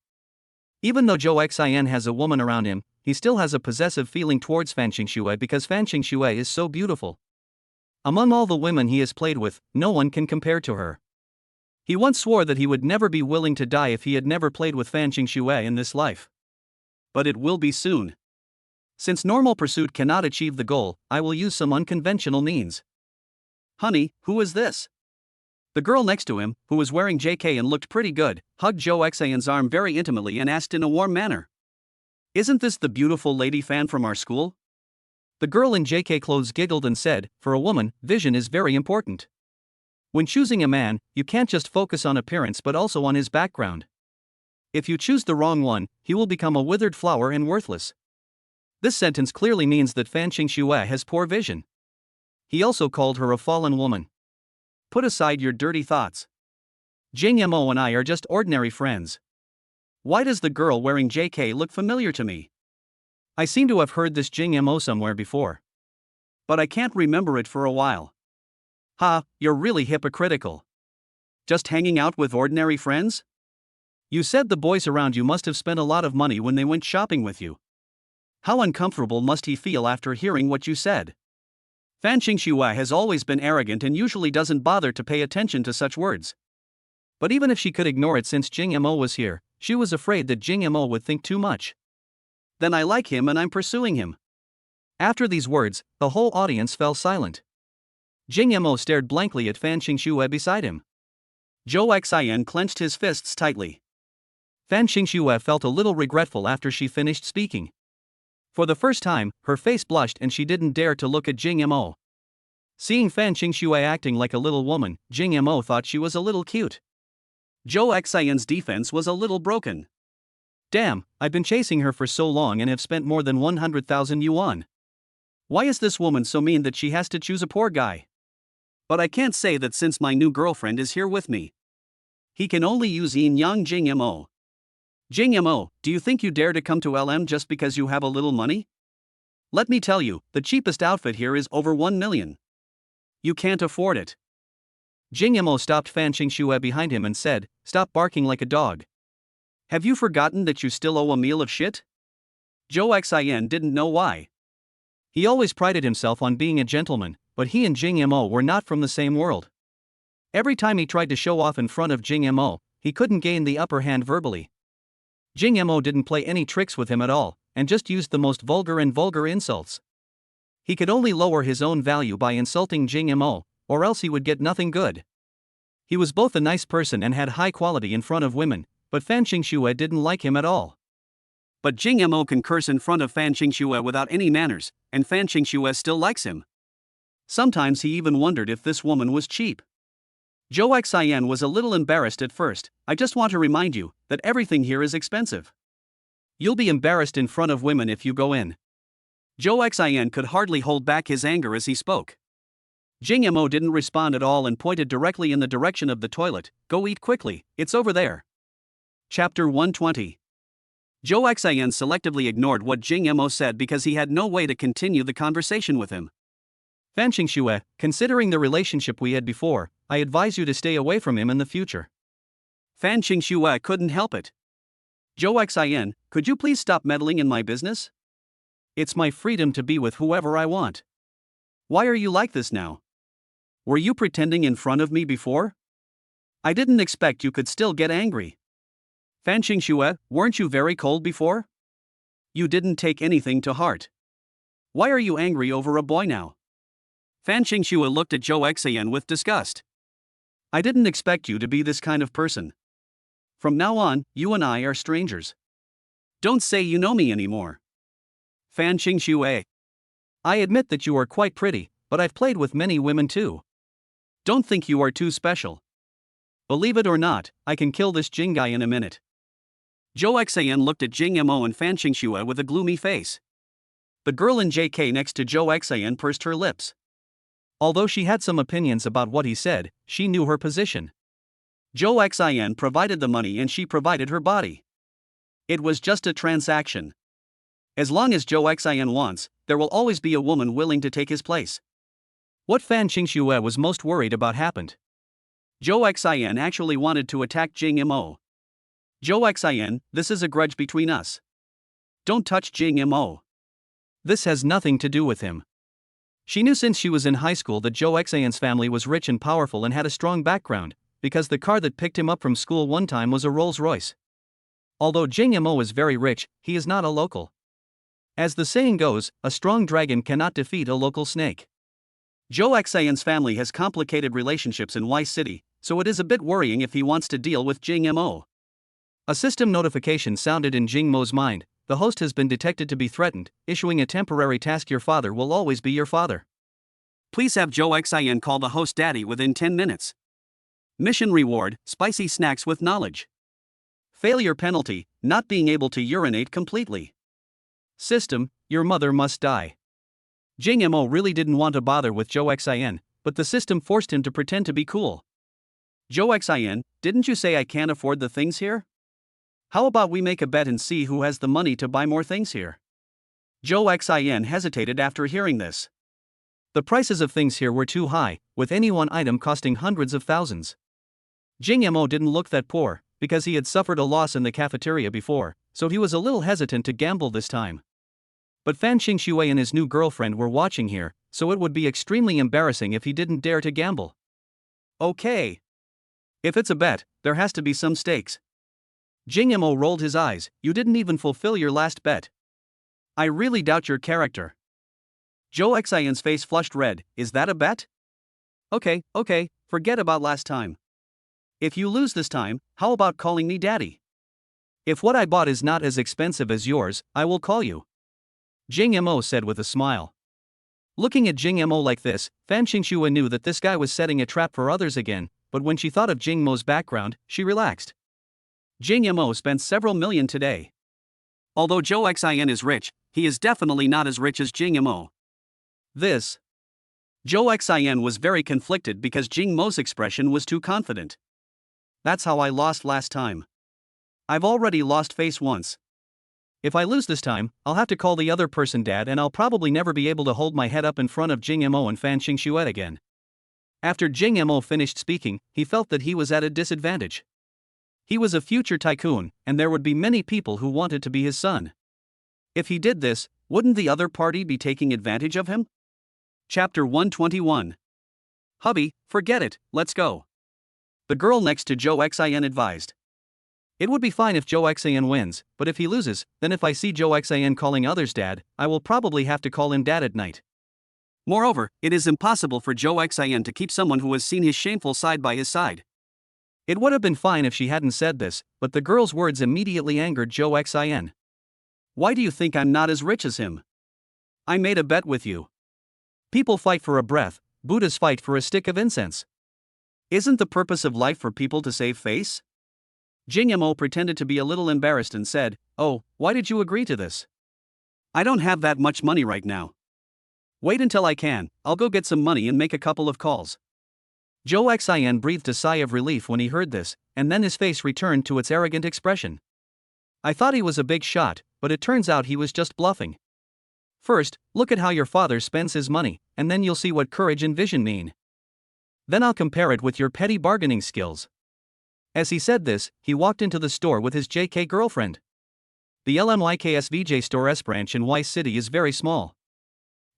Even though Zhou Xian has a woman around him, he still has a possessive feeling towards Fan Xingxue because Fan Xingxue is so beautiful. Among all the women he has played with, no one can compare to her. He once swore that he would never be willing to die if he had never played with Fan Xingxue in this life. But it will be soon. Since normal pursuit cannot achieve the goal, I will use some unconventional means. Honey, who is this? The girl next to him, who was wearing JK and looked pretty good, hugged Zhou Xian's arm very intimately and asked in a warm manner. Isn't this the beautiful lady Fan from our school? The girl in JK clothes giggled and said, for a woman, vision is very important. When choosing a man, you can't just focus on appearance but also on his background. If you choose the wrong one, he will become a withered flower and worthless. This sentence clearly means that Fan Xingxue has poor vision. He also called her a fallen woman. Put aside your dirty thoughts. Jing Mo and I are just ordinary friends. Why does the girl wearing JK look familiar to me? I seem to have heard this Jing Mo somewhere before. But I can't remember it for a while. Ha, you're really hypocritical. Just hanging out with ordinary friends? You said the boys around you must have spent a lot of money when they went shopping with you. How uncomfortable must he feel after hearing what you said? Fan Xingxue has always been arrogant and usually doesn't bother to pay attention to such words. But even if she could ignore it since Jing Mo was here, she was afraid that Jing Mo would think too much. Then I like him and I'm pursuing him. After these words, the whole audience fell silent. Jing Mo stared blankly at Fan Xingxue beside him. Zhou Xian clenched his fists tightly. Fan Xingxue felt a little regretful after she finished speaking. For the first time, her face blushed and she didn't dare to look at Jing Mo. Seeing Fan Xingxue acting like a little woman, Jing Mo thought she was a little cute. Zhou Xian's defense was a little broken. Damn, I've been chasing her for so long and have spent more than 100,000 yuan. Why is this woman so mean that she has to choose a poor guy? But I can't say that since my new girlfriend is here with me. He can only use yin yang Jing Mo. Jing Mo, do you think you dare to come to LM just because you have a little money? Let me tell you, the cheapest outfit here is over 1 million. You can't afford it. Jing Mo stopped Fan Xingxue behind him and said, stop barking like a dog. Have you forgotten that you still owe a meal of shit? Zhou Xian didn't know why. He always prided himself on being a gentleman, but he and Jing Mo were not from the same world. Every time he tried to show off in front of Jing Mo, he couldn't gain the upper hand verbally. Jing Mo didn't play any tricks with him at all, and just used the most vulgar insults. He could only lower his own value by insulting Jing Mo, or else he would get nothing good. He was both a nice person and had high quality in front of women, but Fan Xingxue didn't like him at all. But Jing Mo can curse in front of Fan Xingxue without any manners, and Fan Xingxue still likes him. Sometimes he even wondered if this woman was cheap. Zhou Xian was a little embarrassed at first. I just want to remind you that everything here is expensive. You'll be embarrassed in front of women if you go in. Zhou Xian could hardly hold back his anger as he spoke. Jing Mo didn't respond at all and pointed directly in the direction of the toilet. Go eat quickly, it's over there. Chapter 120. Zhou Xian selectively ignored what Jing Mo said because he had no way to continue the conversation with him. Fan Xingxue, considering the relationship we had before, I advise you to stay away from him in the future. Fan Xingxue couldn't help it. Zhou Xian, could you please stop meddling in my business? It's my freedom to be with whoever I want. Why are you like this now? Were you pretending in front of me before? I didn't expect you could still get angry. Fan Xingxue, weren't you very cold before? You didn't take anything to heart. Why are you angry over a boy now? Fan Xingxue looked at Zhou Xian with disgust. I didn't expect you to be this kind of person. From now on, you and I are strangers. Don't say you know me anymore. Fan Xingxue. I admit that you are quite pretty, but I've played with many women too. Don't think you are too special. Believe it or not, I can kill this Jing guy in a minute. Zhou Xian looked at Jing Mo and Fan Xingxue with a gloomy face. The girl in JK next to Zhou Xian pursed her lips. Although she had some opinions about what he said, she knew her position. Zhou Xian provided the money and she provided her body. It was just a transaction. As long as Zhou Xian wants, there will always be a woman willing to take his place. What Fan Xingxue was most worried about happened. Zhou Xian actually wanted to attack Jing Mo. Zhou Xian, this is a grudge between us. Don't touch Jing Mo. This has nothing to do with him. She knew since she was in high school that Zhou Xian's family was rich and powerful and had a strong background, because the car that picked him up from school one time was a Rolls-Royce. Although Jing Mo is very rich, he is not a local. As the saying goes, a strong dragon cannot defeat a local snake. Zhou Xian's family has complicated relationships in Y City, so it is a bit worrying if he wants to deal with Jing Mo. A system notification sounded in Jing Mo's mind. The host has been detected to be threatened, issuing a temporary task. Your father will always be your father. Please have Zhou Xian call the host daddy within 10 minutes. Mission reward, spicy snacks with knowledge. Failure penalty, not being able to urinate completely. System, your mother must die. Jing Mo really didn't want to bother with Zhou Xian, but the system forced him to pretend to be cool. Zhou Xian, didn't you say I can't afford the things here? How about we make a bet and see who has the money to buy more things here? Zhou Xian hesitated after hearing this. The prices of things here were too high, with any one item costing hundreds of thousands. Jing Mo didn't look that poor, because he had suffered a loss in the cafeteria before, so he was a little hesitant to gamble this time. But Fan Xingxue and his new girlfriend were watching here, so it would be extremely embarrassing if he didn't dare to gamble. Okay. If it's a bet, there has to be some stakes. Jing Mo rolled his eyes. You didn't even fulfill your last bet. I really doubt your character. Zhou Xian's face flushed red. Is that a bet? Okay, forget about last time. If you lose this time, how about calling me daddy? If what I bought is not as expensive as yours, I will call you. Jing Mo said with a smile. Looking at Jing Mo like this, Fan Xingxue knew that this guy was setting a trap for others again, but when she thought of Jing Mo's background, she relaxed. Jing Mo spent several million today. Although Zhou Xian is rich, he is definitely not as rich as Jing Mo. Zhou Xian was very conflicted because Jing Mo's expression was too confident. That's how I lost last time. I've already lost face once. If I lose this time, I'll have to call the other person dad and I'll probably never be able to hold my head up in front of Jing Mo and Fan Xingxue again. After Jing Mo finished speaking, he felt that he was at a disadvantage. He was a future tycoon, and there would be many people who wanted to be his son. If he did this, wouldn't the other party be taking advantage of him? Chapter 121. Hubby, forget it, let's go. The girl next to Zhou Xian advised. It would be fine if Zhou Xian wins, but if he loses, then if I see Zhou Xian calling others dad, I will probably have to call him dad at night. Moreover, it is impossible for Zhou Xian to keep someone who has seen his shameful side by his side. It would have been fine if she hadn't said this, but the girl's words immediately angered Zhou Xian. Why do you think I'm not as rich as him? I made a bet with you. People fight for a breath, Buddhas fight for a stick of incense. Isn't the purpose of life for people to save face? Jing Mo pretended to be a little embarrassed and said, "Oh, why did you agree to this? I don't have that much money right now. Wait until I can, I'll go get some money and make a couple of calls." Zhou Xian breathed a sigh of relief when he heard this, and then his face returned to its arrogant expression. I thought he was a big shot, but it turns out he was just bluffing. First, look at how your father spends his money, and then you'll see what courage and vision mean. Then I'll compare it with your petty bargaining skills. As he said this, he walked into the store with his JK girlfriend. The LMYKSVJ store S branch in Y City is very small.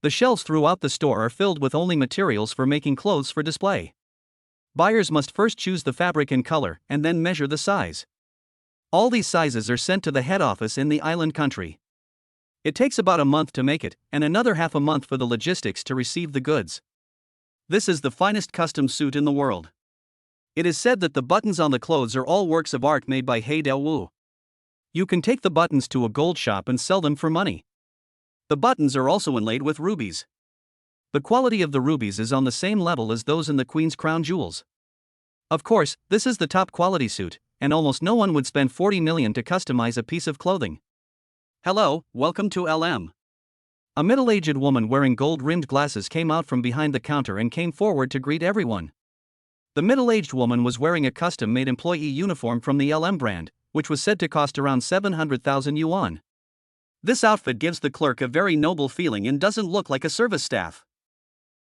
The shelves throughout the store are filled with only materials for making clothes for display. Buyers must first choose the fabric and color and then measure the size. All these sizes are sent to the head office in the island country. It takes about a month to make it, and another half a month for the logistics to receive the goods. This is the finest custom suit in the world. It is said that the buttons on the clothes are all works of art made by He Del Wu. You can take the buttons to a gold shop and sell them for money. The buttons are also inlaid with rubies. The quality of the rubies is on the same level as those in the Queen's crown jewels. Of course, this is the top quality suit, and almost no one would spend 40 million to customize a piece of clothing. Hello, welcome to LM. A middle-aged woman wearing gold-rimmed glasses came out from behind the counter and came forward to greet everyone. The middle-aged woman was wearing a custom-made employee uniform from the LM brand, which was said to cost around 700,000 yuan. This outfit gives the clerk a very noble feeling and doesn't look like a service staff.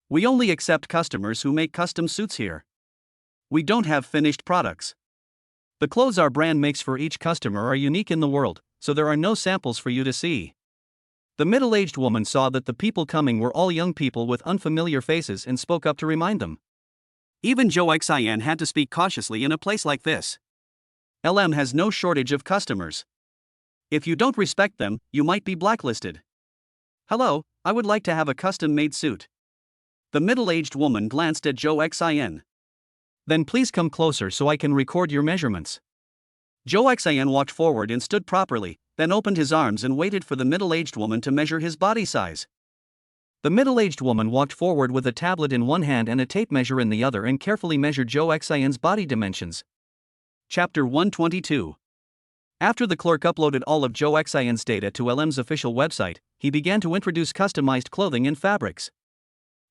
We only accept customers who make custom suits here. We don't have finished products. The clothes our brand makes for each customer are unique in the world, so there are no samples for you to see. The middle-aged woman saw that the people coming were all young people with unfamiliar faces and spoke up to remind them. Even Zhou Xian had to speak cautiously in a place like this. LM has no shortage of customers. If you don't respect them, you might be blacklisted. Hello, I would like to have a custom-made suit. The middle-aged woman glanced at Zhou Xian. Then please come closer so I can record your measurements. Zhou Xian walked forward and stood properly, then opened his arms and waited for the middle-aged woman to measure his body size. The middle-aged woman walked forward with a tablet in one hand and a tape measure in the other and carefully measured Zhou Xian's body dimensions. Chapter 122. After the clerk uploaded all of Zhou Xian's data to LM's official website, he began to introduce customized clothing and fabrics.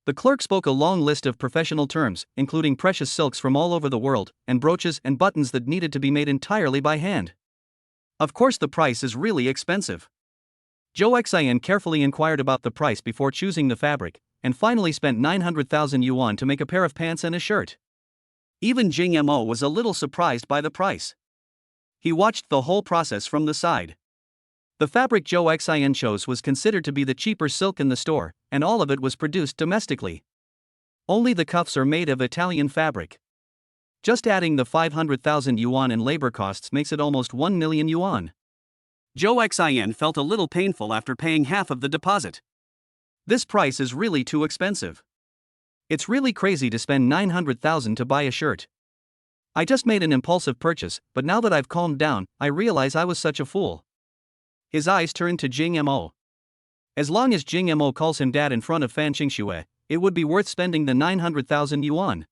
The clerk spoke a long list of professional terms, including precious silks from all over the world, and brooches and buttons that needed to be made entirely by hand. Of course, the price is really expensive. Zhou Xian carefully inquired about the price before choosing the fabric, and finally spent 900,000 yuan to make a pair of pants and a shirt. Even Jing Mo was a little surprised by the price. He watched the whole process from the side. The fabric Zhou Xian chose was considered to be the cheaper silk in the store, and all of it was produced domestically. Only the cuffs are made of Italian fabric. Just adding the 500,000 yuan in labor costs makes it almost 1 million yuan. Zhou Xian felt a little painful after paying half of the deposit. This price is really too expensive. It's really crazy to spend 900,000 to buy a shirt. I just made an impulsive purchase, but now that I've calmed down, I realize I was such a fool. His eyes turned to Jing Mo. As long as Jing Mo calls him dad in front of Fan Qingxue, it would be worth spending the 900,000 yuan.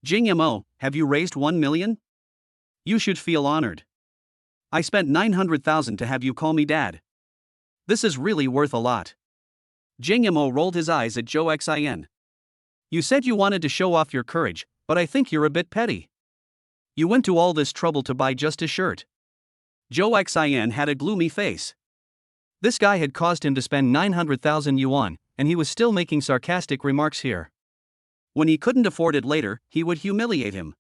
Jing Mo, have you raised 1 million? You should feel honored. I spent 900,000 to have you call me dad. This is really worth a lot. Jing Mo rolled his eyes at Zhou Xian. You said you wanted to show off your courage, but I think you're a bit petty. You went to all this trouble to buy just a shirt. Zhou Xian had a gloomy face. This guy had caused him to spend 900,000 yuan, and he was still making sarcastic remarks here. When he couldn't afford it later, he would humiliate him.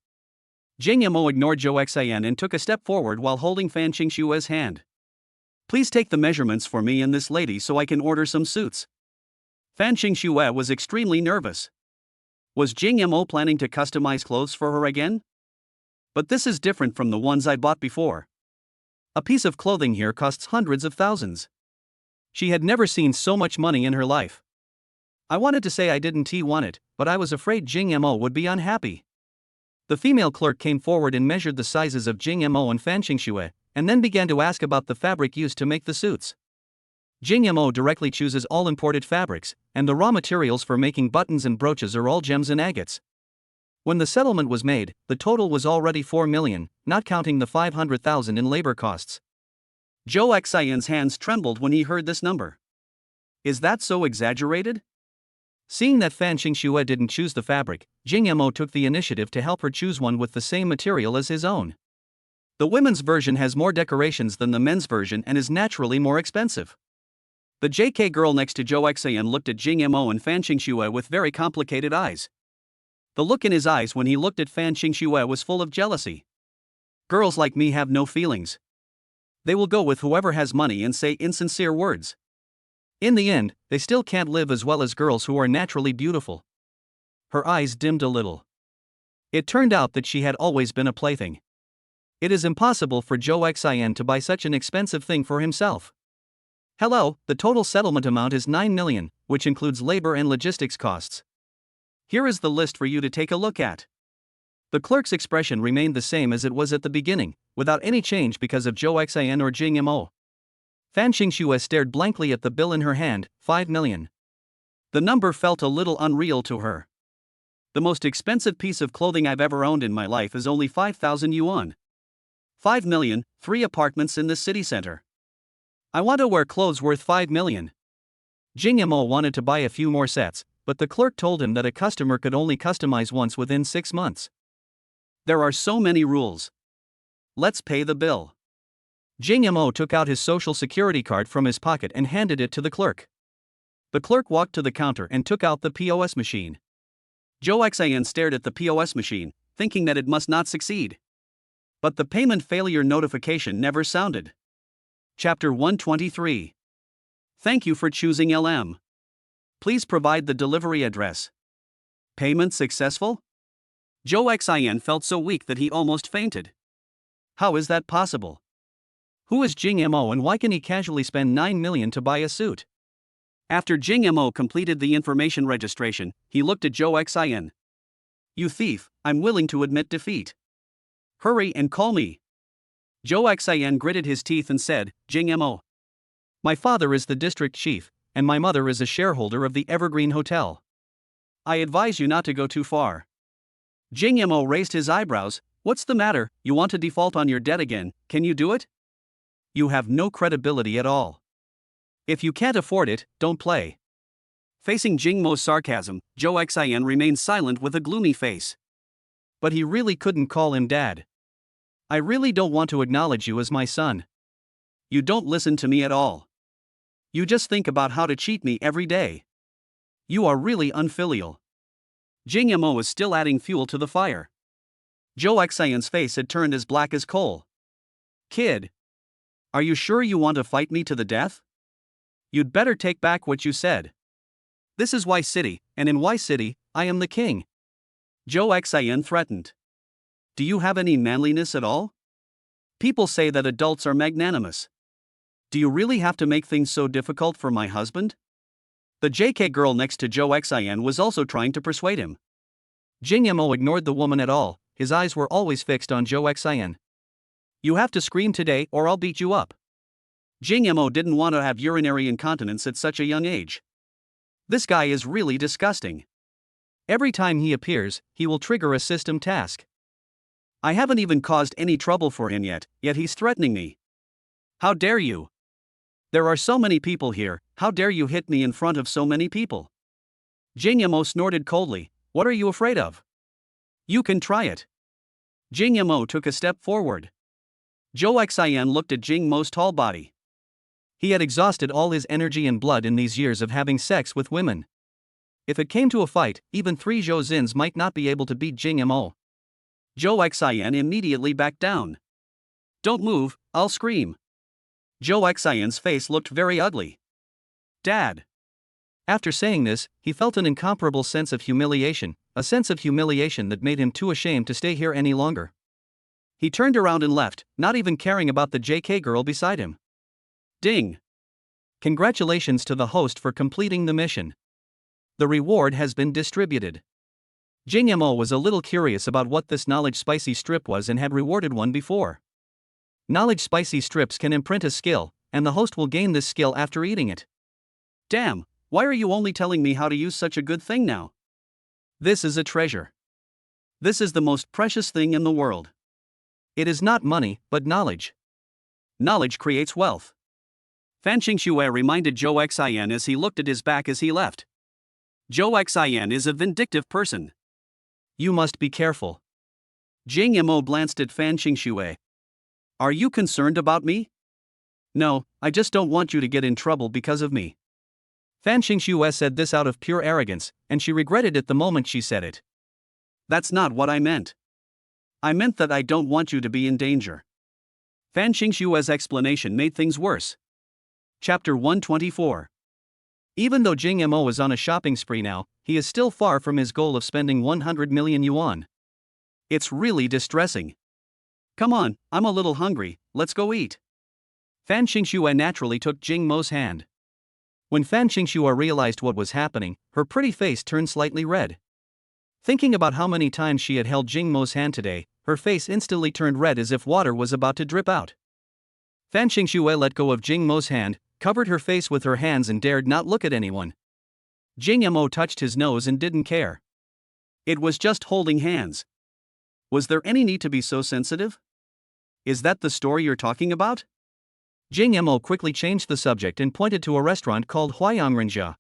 Jing Mo ignored Zhou Xian and took a step forward while holding Fan Qingxue's hand. Please take the measurements for me and this lady so I can order some suits. Fan Qingxue was extremely nervous. Was Jing Mo planning to customize clothes for her again? But this is different from the ones I bought before. A piece of clothing here costs hundreds of thousands. She had never seen so much money in her life. I wanted to say I didn't want it, but I was afraid Jing Mo would be unhappy. The female clerk came forward and measured the sizes of Jing Mo and Fan Qingxue, and then began to ask about the fabric used to make the suits. Jing Mo directly chooses all imported fabrics, and the raw materials for making buttons and brooches are all gems and agates. When the settlement was made, the total was already 4 million, not counting the 500,000 in labor costs. Zhou Xian's hands trembled when he heard this number. Is that so exaggerated? Seeing that Fan Qingxue didn't choose the fabric, Jing Mo took the initiative to help her choose one with the same material as his own. The women's version has more decorations than the men's version and is naturally more expensive. The JK girl next to Zhou Xian looked at Jing Mo and Fan Qingxue with very complicated eyes. The look in his eyes when he looked at Fan Qingxue was full of jealousy. Girls like me have no feelings. They will go with whoever has money and say insincere words. In the end, they still can't live as well as girls who are naturally beautiful. Her eyes dimmed a little. It turned out that she had always been a plaything. It is impossible for Zhou Xian to buy such an expensive thing for himself. Hello, the total settlement amount is 9 million, which includes labor and logistics costs. Here is the list for you to take a look at. The clerk's expression remained the same as it was at the beginning, without any change because of Zhou Xian or Jing Mo. Fan Xingxue stared blankly at the bill in her hand, 5 million. The number felt a little unreal to her. The most expensive piece of clothing I've ever owned in my life is only 5,000 yuan. 5 million, 3 apartments in the city center. I want to wear clothes worth 5 million. Jing Mo wanted to buy a few more sets, but the clerk told him that a customer could only customize once within 6 months. There are so many rules. Let's pay the bill. Jing Mo took out his social security card from his pocket and handed it to the clerk. The clerk walked to the counter and took out the POS machine. Zhou Xian stared at the POS machine, thinking that it must not succeed. But the payment failure notification never sounded. Chapter 123. Thank you for choosing LM. Please provide the delivery address. Payment successful? Zhou Xian felt so weak that he almost fainted. How is that possible? Who is Jing Mo and why can he casually spend 9 million to buy a suit? After Jing Mo completed the information registration, he looked at Zhou Xian. You thief, I'm willing to admit defeat. Hurry and call me. Zhou Xian gritted his teeth and said, Jing Mo. My father is the district chief, and my mother is a shareholder of the Evergreen Hotel. I advise you not to go too far. Jing Mo raised his eyebrows. What's the matter? You want to default on your debt again? Can you do it? You have no credibility at all. If you can't afford it, don't play. Facing Jing Mo's sarcasm, Zhou Xian remained silent with a gloomy face. But he really couldn't call him dad. I really don't want to acknowledge you as my son. You don't listen to me at all. You just think about how to cheat me every day. You are really unfilial. Jing Mo was still adding fuel to the fire. Zhou Xian's face had turned as black as coal. Kid. Are you sure you want to fight me to the death? You'd better take back what you said. This is Y City, and in Y City, I am the king. Zhou Xian threatened. Do you have any manliness at all? People say that adults are magnanimous. Do you really have to make things so difficult for my husband? The JK girl next to Zhou Xian was also trying to persuade him. Jing Mo ignored the woman at all, his eyes were always fixed on Zhou Xian. You have to scream today or I'll beat you up. Jing Mo didn't want to have urinary incontinence at such a young age. This guy is really disgusting. Every time he appears, he will trigger a system task. I haven't even caused any trouble for him yet he's threatening me. How dare you? There are so many people here, how dare you hit me in front of so many people? Jing Mo snorted coldly. What are you afraid of? You can try it. Jing Mo took a step forward. Zhou Xian looked at Jing Mo's tall body. He had exhausted all his energy and blood in these years of having sex with women. If it came to a fight, even 3 Zhou Zins might not be able to beat Jing Mo. Zhou Xian immediately backed down. Don't move, I'll scream. Zhou Xian's face looked very ugly. Dad. After saying this, he felt an incomparable sense of humiliation, a sense of humiliation that made him too ashamed to stay here any longer. He turned around and left, not even caring about the JK girl beside him. Ding. Congratulations to the host for completing the mission. The reward has been distributed. Jing Mo was a little curious about what this knowledge spicy strip was and had rewarded one before. Knowledge spicy strips can imprint a skill, and the host will gain this skill after eating it. Damn, why are you only telling me how to use such a good thing now? This is a treasure. This is the most precious thing in the world. It is not money, but knowledge. Knowledge creates wealth. Fan Xingxue reminded Zhou Xian as he looked at his back as he left. Zhou Xian is a vindictive person. You must be careful. Jing Mo glanced at Fan Xingxue. Are you concerned about me? No, I just don't want you to get in trouble because of me. Fan Xingxue said this out of pure arrogance, and she regretted it the moment she said it. That's not what I meant. I meant that I don't want you to be in danger. Fan Xingxue's explanation made things worse. Chapter 124. Even though Jing Mo is on a shopping spree now, he is still far from his goal of spending 100 million yuan. It's really distressing. Come on, I'm a little hungry, let's go eat. Fan Xingxue naturally took Jing Mo's hand. When Fan Xingxue realized what was happening, her pretty face turned slightly red. Thinking about how many times she had held Jing Mo's hand today, her face instantly turned red as if water was about to drip out. Fan Xingxue let go of Jing Mo's hand, covered her face with her hands and dared not look at anyone. Jing Mo touched his nose and didn't care. It was just holding hands. Was there any need to be so sensitive? Is that the story you're talking about? Jing Mo quickly changed the subject and pointed to a restaurant called Huayangrenjia.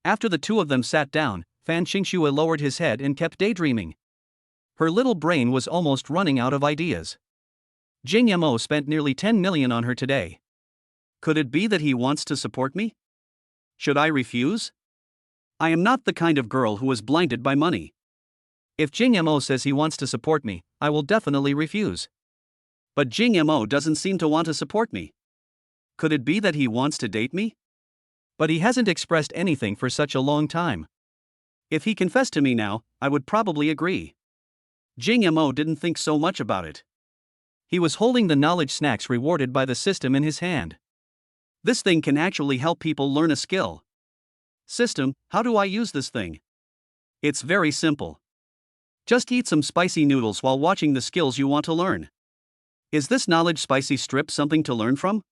After the two of them sat down, Fan Xingxue lowered his head and kept daydreaming. Her little brain was almost running out of ideas. Jing Mo spent nearly 10 million on her today. Could it be that he wants to support me? Should I refuse? I am not the kind of girl who is blinded by money. If Jing Mo says he wants to support me, I will definitely refuse. But Jing Mo doesn't seem to want to support me. Could it be that he wants to date me? But he hasn't expressed anything for such a long time. If he confessed to me now, I would probably agree. Jing Mo didn't think so much about it. He was holding the knowledge snacks rewarded by the system in his hand. This thing can actually help people learn a skill. System, how do I use this thing? It's very simple. Just eat some spicy noodles while watching the skills you want to learn. Is this knowledge spicy strip something to learn from?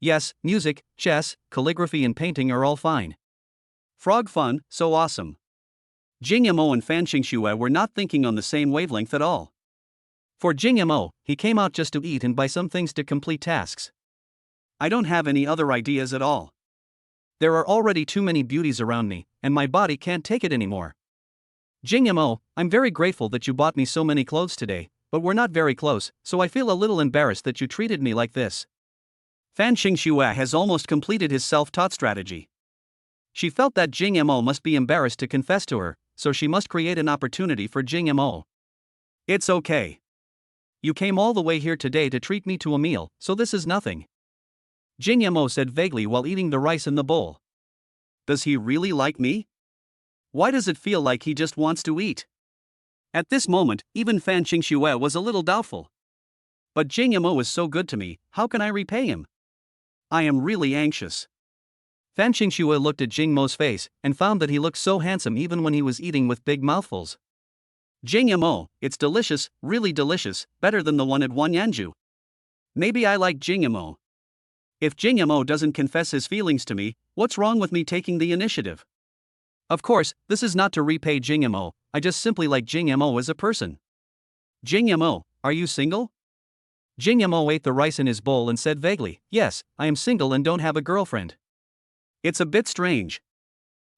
Yes, music, chess, calligraphy and painting are all fine. Frog fun, so awesome. Jing Mo and Fan Xingxue were not thinking on the same wavelength at all. For Jing Mo, he came out just to eat and buy some things to complete tasks. I don't have any other ideas at all. There are already too many beauties around me, and my body can't take it anymore. Jing Mo, I'm very grateful that you bought me so many clothes today, but we're not very close, so I feel a little embarrassed that you treated me like this. Fan Xingxue has almost completed his self-taught strategy. She felt that Jing Mo must be embarrassed to confess to her, so she must create an opportunity for Jing Mo. It's okay. You came all the way here today to treat me to a meal, so this is nothing. Jing Mo said vaguely while eating the rice in the bowl. Does he really like me? Why does it feel like he just wants to eat? At this moment, even Fan Xingxue was a little doubtful. But Jing Mo is so good to me, how can I repay him? I am really anxious. Fan Xingxue looked at Jing Mo's face and found that he looked so handsome even when he was eating with big mouthfuls. Jing Mo, it's delicious, really delicious, better than the one at Wanyanju. Maybe I like Jing Mo. If Jing Mo doesn't confess his feelings to me, what's wrong with me taking the initiative? Of course, this is not to repay Jing Mo, I just simply like Jing Mo as a person. Jing Mo, are you single? Jing Mo ate the rice in his bowl and said vaguely, yes, I am single and don't have a girlfriend. It's a bit strange.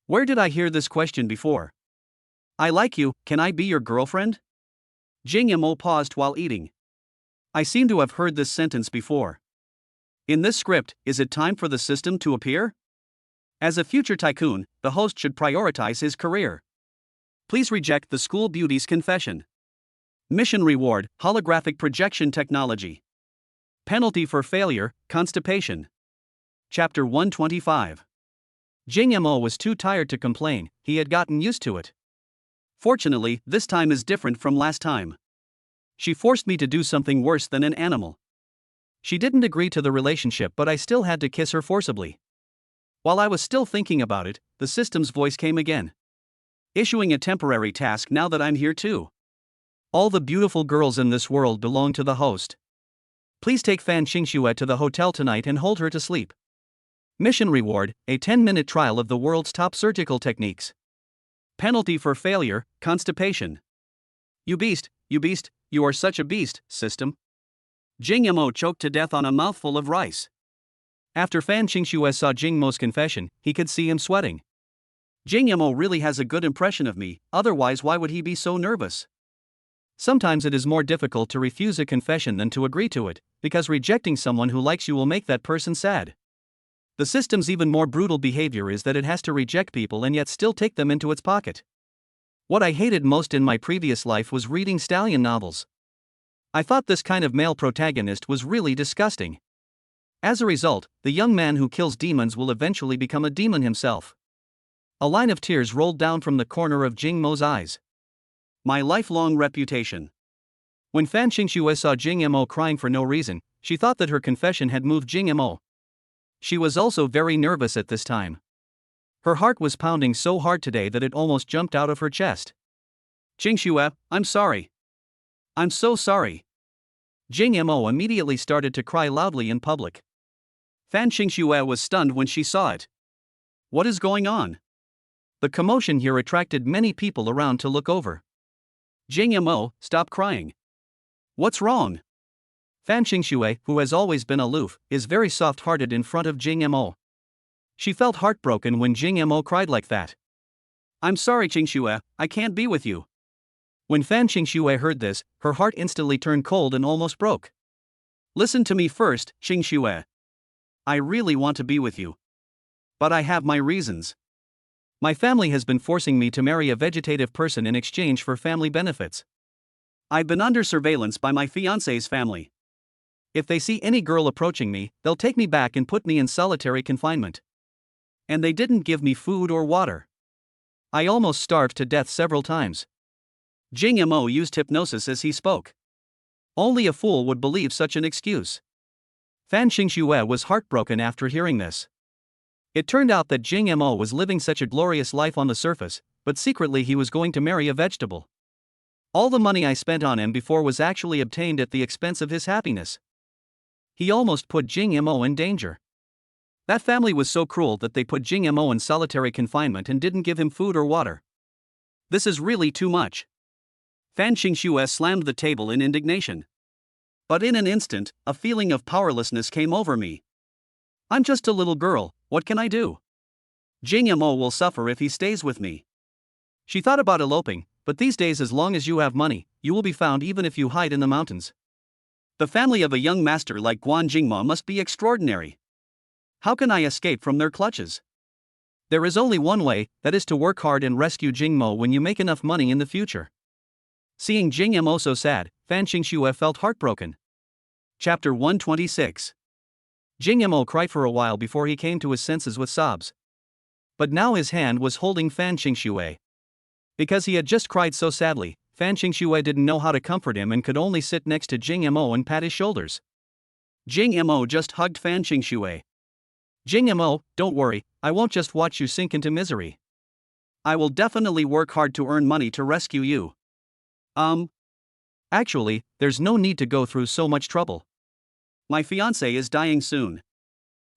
Where did I hear this question before? I like you, can I be your girlfriend? Jing Mo paused while eating. I seem to have heard this sentence before. In this script, is it time for the system to appear? As a future tycoon, the host should prioritize his career. Please reject the school beauty's confession. Mission reward, holographic projection technology. Penalty for failure, constipation. Chapter 125. Jing Mo was too tired to complain, he had gotten used to it. Fortunately, this time is different from last time. She forced me to do something worse than an animal. She didn't agree to the relationship, but I still had to kiss her forcibly. While I was still thinking about it, the system's voice came again. Issuing a temporary task now that I'm here too. All the beautiful girls in this world belong to the host. Please take Fan Xingxue to the hotel tonight and hold her to sleep. Mission reward, a 10-minute trial of the world's top surgical techniques. Penalty for failure, constipation. You beast, you are such a beast, system. Jing Mo choked to death on a mouthful of rice. After Fan Xingxue saw Jing Mo's confession, he could see him sweating. Jing Mo really has a good impression of me, otherwise why would he be so nervous? Sometimes it is more difficult to refuse a confession than to agree to it, because rejecting someone who likes you will make that person sad. The system's even more brutal behavior is that it has to reject people and yet still take them into its pocket. What I hated most in my previous life was reading stallion novels. I thought this kind of male protagonist was really disgusting. As a result, the young man who kills demons will eventually become a demon himself. A line of tears rolled down from the corner of Jing Mo's eyes. My lifelong reputation. When Fan Xingxue saw Jing Mo crying for no reason, she thought that her confession had moved Jing Mo. She was also very nervous at this time. Her heart was pounding so hard today that it almost jumped out of her chest. Xingxue, I'm sorry. I'm so sorry. Jing Mo immediately started to cry loudly in public. Fan Xingxue was stunned when she saw it. What is going on? The commotion here attracted many people around to look over. Jing Mo, stop crying. What's wrong? Fan Xingxue, who has always been aloof, is very soft-hearted in front of Jing Mo. She felt heartbroken when Jing Mo cried like that. I'm sorry, Xingxue, I can't be with you. When Fan Xingxue heard this, her heart instantly turned cold and almost broke. Listen to me first, Xingxue. I really want to be with you. But I have my reasons. My family has been forcing me to marry a vegetative person in exchange for family benefits. I've been under surveillance by my fiancé's family. If they see any girl approaching me, they'll take me back and put me in solitary confinement. And they didn't give me food or water. I almost starved to death several times. Jing Mo used hypnosis as he spoke. Only a fool would believe such an excuse. Fan Xingxue was heartbroken after hearing this. It turned out that Jing Mo was living such a glorious life on the surface, but secretly he was going to marry a vegetable. All the money I spent on him before was actually obtained at the expense of his happiness. He almost put Jing Mo in danger. That family was so cruel that they put Jing Mo in solitary confinement and didn't give him food or water. This is really too much. Fan Xingxue slammed the table in indignation. But in an instant, a feeling of powerlessness came over me. I'm just a little girl, what can I do? Jing Mo will suffer if he stays with me. She thought about eloping, but these days as long as you have money, you will be found even if you hide in the mountains. The family of a young master like Guan Jingmo must be extraordinary. How can I escape from their clutches? There is only one way, that is to work hard and rescue Jingmo when you make enough money in the future. Seeing Jing Mo so sad, Fan Xingxue felt heartbroken. Chapter 126. Jing Mo cried for a while before he came to his senses with sobs. But now his hand was holding Fan Xingxue. Because he had just cried so sadly, Fan Xingxue didn't know how to comfort him and could only sit next to Jing Mo and pat his shoulders. Jing Mo just hugged Fan Xingxue. Jing Mo, don't worry, I won't just watch you sink into misery. I will definitely work hard to earn money to rescue you. Actually, there's no need to go through so much trouble. My fiancée is dying soon.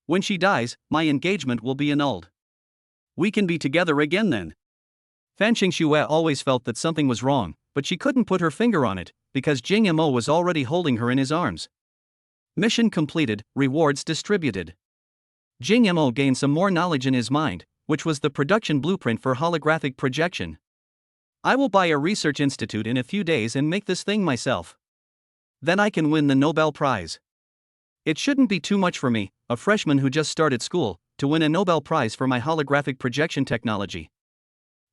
When she dies, my engagement will be annulled. We can be together again then. Fan Xingxue always felt that something was wrong, but she couldn't put her finger on it, because Jing Mo was already holding her in his arms. Mission completed, rewards distributed. Jing Mo gained some more knowledge in his mind, which was the production blueprint for holographic projection. I will buy a research institute in a few days and make this thing myself. Then I can win the Nobel Prize. It shouldn't be too much for me, a freshman who just started school, to win a Nobel Prize for my holographic projection technology.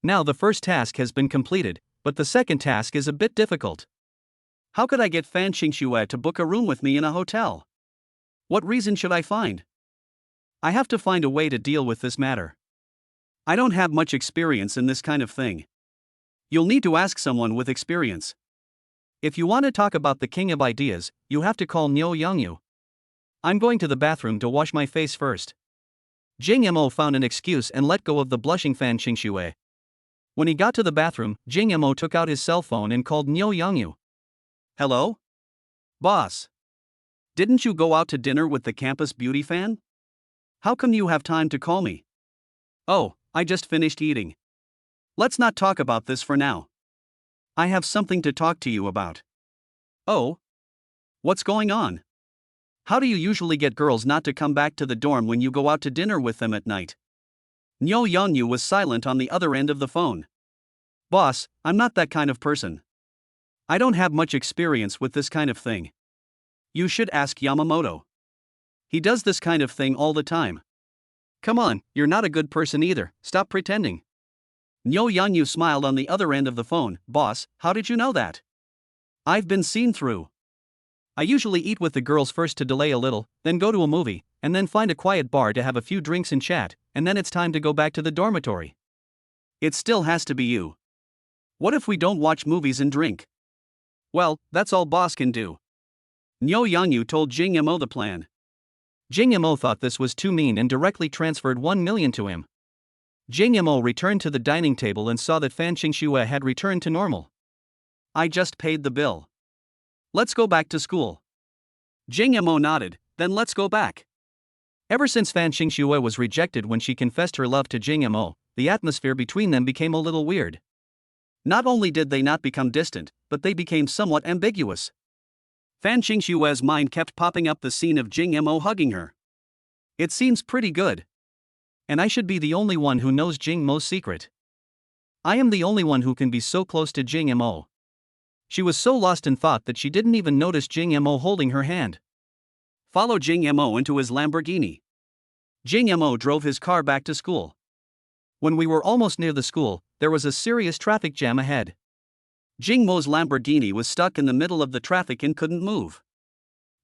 Now the first task has been completed, but the second task is a bit difficult. How could I get Fan Xingxue to book a room with me in a hotel? What reason should I find? I have to find a way to deal with this matter. I don't have much experience in this kind of thing. You'll need to ask someone with experience. If you want to talk about the king of ideas, you have to call Niu Yangyu. I'm going to the bathroom to wash my face first. Jing Mo found an excuse and let go of the blushing Fan Xingxue. When he got to the bathroom, Jing Mo took out his cell phone and called Niu Yangyu. Hello? Boss. Didn't you go out to dinner with the campus beauty fan? How come you have time to call me? Oh, I just finished eating. Let's not talk about this for now. I have something to talk to you about. Oh? What's going on? How do you usually get girls not to come back to the dorm when you go out to dinner with them at night? Niu Yangyu was silent on the other end of the phone. Boss, I'm not that kind of person. I don't have much experience with this kind of thing. You should ask Yamamoto. He does this kind of thing all the time. Come on, you're not a good person either, stop pretending. Niu Yangyu smiled on the other end of the phone. Boss, how did you know that? I've been seen through. I usually eat with the girls first to delay a little, then go to a movie, and then find a quiet bar to have a few drinks and chat, and then it's time to go back to the dormitory. It still has to be you. What if we don't watch movies and drink? Well, that's all boss can do. Niu Yangyu told Jing Mo the plan. Jing Mo thought this was too mean and directly transferred 1 million to him. Jing Mo returned to the dining table and saw that Fan Xingxue had returned to normal. I just paid the bill. Let's go back to school. Jing Mo nodded, then let's go back. Ever since Fan Xingxue was rejected when she confessed her love to Jing Mo, the atmosphere between them became a little weird. Not only did they not become distant, but they became somewhat ambiguous. Fan Xingxue's mind kept popping up the scene of Jing Mo hugging her. It seems pretty good. And I should be the only one who knows Jing Mo's secret. I am the only one who can be so close to Jing Mo. She was so lost in thought that she didn't even notice Jing Mo holding her hand. Follow Jing Mo into his Lamborghini. Jing Mo drove his car back to school. When we were almost near the school, there was a serious traffic jam ahead. Jing Mo's Lamborghini was stuck in the middle of the traffic and couldn't move.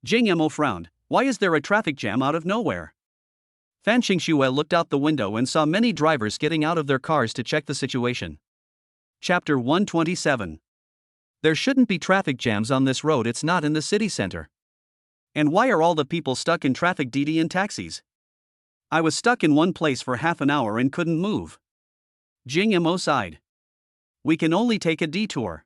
Jing Mo frowned. Why is there a traffic jam out of nowhere? Fan Xingxue looked out the window and saw many drivers getting out of their cars to check the situation. Chapter 127. There shouldn't be traffic jams on this road, it's not in the city center. And why are all the people stuck in traffic in taxis? I was stuck in one place for half an hour and couldn't move. Jing Mo sighed. We can only take a detour.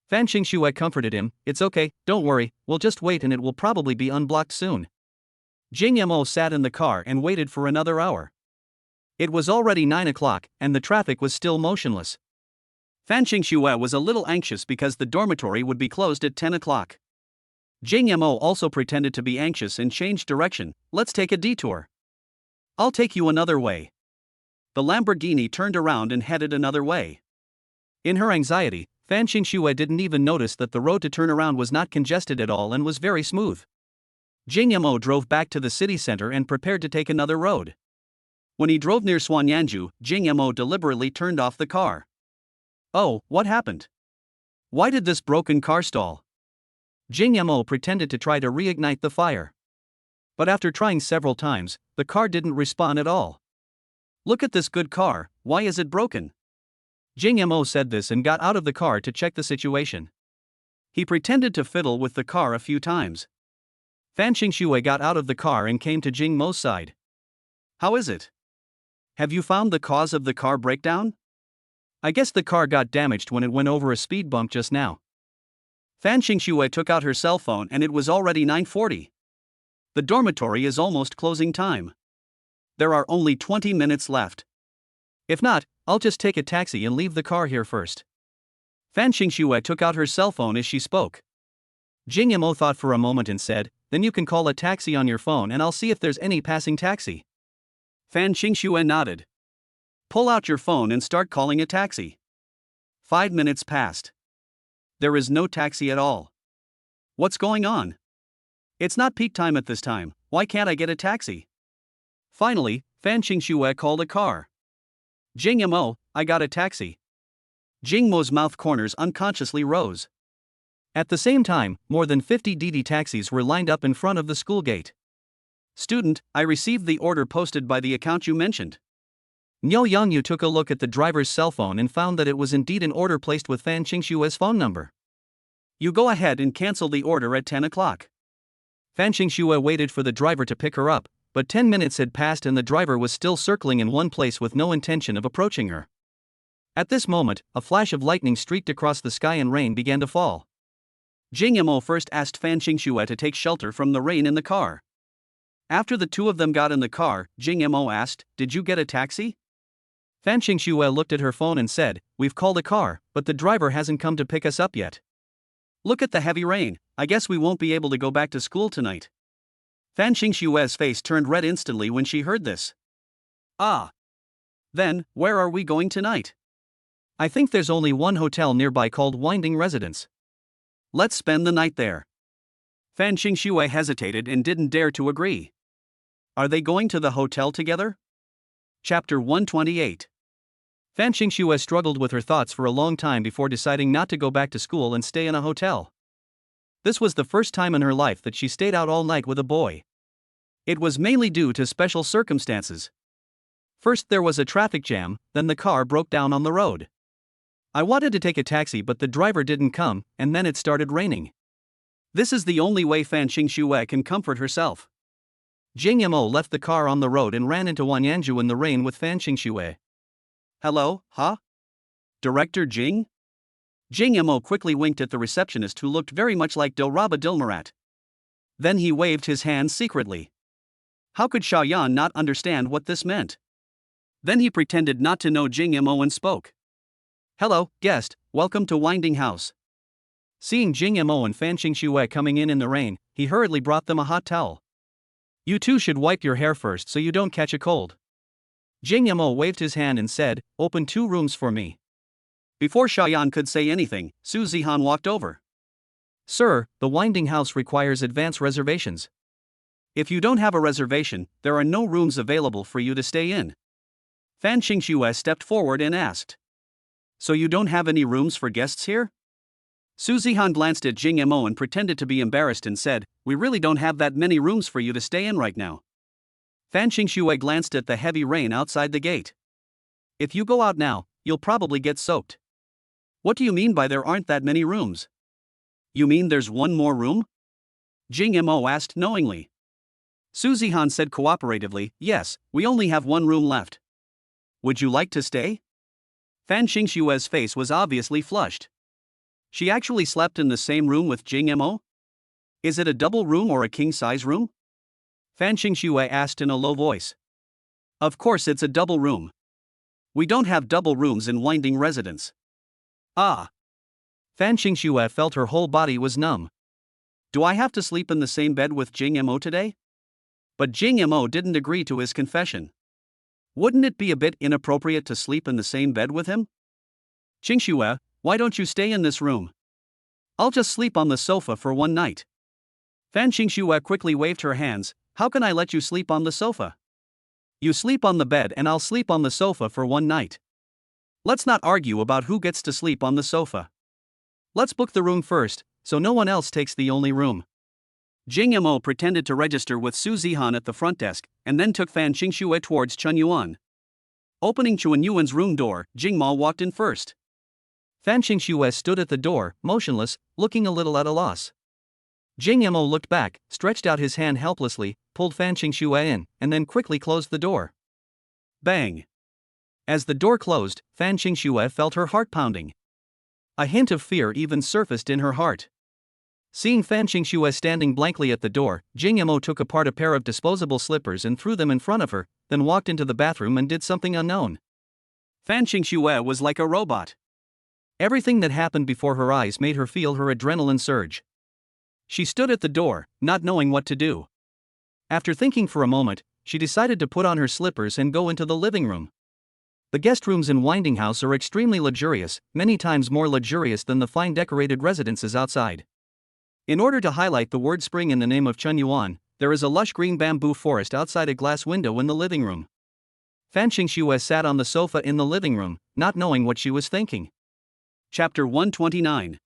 Fan Xingxue comforted him, it's okay, don't worry, we'll just wait and it will probably be unblocked soon. Jing Mo sat in the car and waited for another hour. It was already 9 o'clock, and the traffic was still motionless. Fan Xingxue was a little anxious because the dormitory would be closed at 10 o'clock. Jing Mo also pretended to be anxious and changed direction. Let's take a detour. I'll take you another way. The Lamborghini turned around and headed another way. In her anxiety, Fan Xingxue didn't even notice that the road to turn around was not congested at all and was very smooth. Jing Mo drove back to the city center and prepared to take another road. When he drove near Suanyanju, Jing Mo deliberately turned off the car. Oh, what happened? Why did this broken car stall? Jing Mo pretended to try to reignite the fire. But after trying several times, the car didn't respond at all. Look at this good car, why is it broken? Jing Mo said this and got out of the car to check the situation. He pretended to fiddle with the car a few times. Fan Xingxue got out of the car and came to Jing Mo's side. How is it? Have you found the cause of the car breakdown? I guess the car got damaged when it went over a speed bump just now. Fan Xingxue took out her cell phone and it was already 9:40. The dormitory is almost closing time. There are only 20 minutes left. If not, I'll just take a taxi and leave the car here first. Fan Xingxue took out her cell phone as she spoke. Jing Mo thought for a moment and said, then you can call a taxi on your phone and I'll see if there's any passing taxi. Fan Xingxue nodded. Pull out your phone and start calling a taxi. 5 minutes passed. There is no taxi at all. What's going on? It's not peak time at this time, why can't I get a taxi? Finally, Fan Xingxue called a car. Jing Mo, I got a taxi. Jing Mo's mouth corners unconsciously rose. At the same time, more than 50 DD taxis were lined up in front of the school gate. Student, I received the order posted by the account you mentioned. Niu Yangyu took a look at the driver's cell phone and found that it was indeed an order placed with Fan Xingxue's phone number. You go ahead and cancel the order at 10 o'clock. Fan Xingxue waited for the driver to pick her up, but 10 minutes had passed and the driver was still circling in one place with no intention of approaching her. At this moment, a flash of lightning streaked across the sky and rain began to fall. Jing Mo first asked Fan Xingxue to take shelter from the rain in the car. After the two of them got in the car, Jing Mo asked, did you get a taxi? Fan Xingxue looked at her phone and said, we've called a car, but the driver hasn't come to pick us up yet. Look at the heavy rain, I guess we won't be able to go back to school tonight. Fan Xingxue's face turned red instantly when she heard this. Ah. Then, where are we going tonight? I think there's only one hotel nearby called Winding Residence. Let's spend the night there. Fan Xingxue hesitated and didn't dare to agree. Are they going to the hotel together? Chapter 128. Fan Xingxue struggled with her thoughts for a long time before deciding not to go back to school and stay in a hotel. This was the first time in her life that she stayed out all night with a boy. It was mainly due to special circumstances. First there was a traffic jam, then the car broke down on the road. I wanted to take a taxi but the driver didn't come, and then it started raining. This is the only way Fan Xingxue can comfort herself. Jing Mo left the car on the road and ran into Wanyanju in the rain with Fan Xingxue. Hello, huh? Director Jing? Jing Mo quickly winked at the receptionist who looked very much like Dilraba Dilmurat. Then he waved his hand secretly. How could Xiaoyan not understand what this meant? Then he pretended not to know Jing Mo and spoke. Hello, guest, welcome to Winding House. Seeing Jing Mo and Fan Xingxue coming in the rain, he hurriedly brought them a hot towel. You two should wipe your hair first so you don't catch a cold. Jing Mo waved his hand and said, open 2 rooms for me. Before Xiaoyan could say anything, Su Zihan walked over. Sir, the Winding House requires advance reservations. If you don't have a reservation, there are no rooms available for you to stay in. Fan Xingxue stepped forward and asked. So you don't have any rooms for guests here? Su Zihan glanced at Jing Mo and pretended to be embarrassed and said, we really don't have that many rooms for you to stay in right now. Fan Xingxue glanced at the heavy rain outside the gate. If you go out now, you'll probably get soaked. What do you mean by there aren't that many rooms? You mean there's one more room? Jing Mo asked knowingly. Su Zihan said cooperatively, yes, we only have 1 room left. Would you like to stay? Fan Xingxue's face was obviously flushed. She actually slept in the same room with Jing Mo? Is it a double room or a king-size room? Fan Xingxue asked in a low voice. Of course it's a double room. We don't have double rooms in Winding Residence. Ah. Fan Xingxue felt her whole body was numb. Do I have to sleep in the same bed with Jing Mo today? But Jing Mo didn't agree to his confession. Wouldn't it be a bit inappropriate to sleep in the same bed with him? Xingxue, why don't you stay in this room? I'll just sleep on the sofa for 1 night. Fan Xingxue quickly waved her hands. How can I let you sleep on the sofa? You sleep on the bed and I'll sleep on the sofa for 1 night. Let's not argue about who gets to sleep on the sofa. Let's book the room first, so no one else takes the only room. Jing Mo pretended to register with Su Zihan at the front desk, and then took Fan Xingxue towards Chun Yuan. Opening Chun Yuan's room door, Jing Mo walked in first. Fan Xingxue stood at the door, motionless, looking a little at a loss. Jing Mo looked back, stretched out his hand helplessly, pulled Fan Xingxue in, and then quickly closed the door. Bang! As the door closed, Fan Xingxue felt her heart pounding. A hint of fear even surfaced in her heart. Seeing Fan Xingxue standing blankly at the door, Jing Mo took apart a pair of disposable slippers and threw them in front of her, then walked into the bathroom and did something unknown. Fan Xingxue was like a robot. Everything that happened before her eyes made her feel her adrenaline surge. She stood at the door, not knowing what to do. After thinking for a moment, she decided to put on her slippers and go into the living room. The guest rooms in Winding House are extremely luxurious, many times more luxurious than the fine decorated residences outside. In order to highlight the word spring in the name of Chun Yuan, there is a lush green bamboo forest outside a glass window in the living room. Fan Xingxue sat on the sofa in the living room, not knowing what she was thinking. Chapter 129.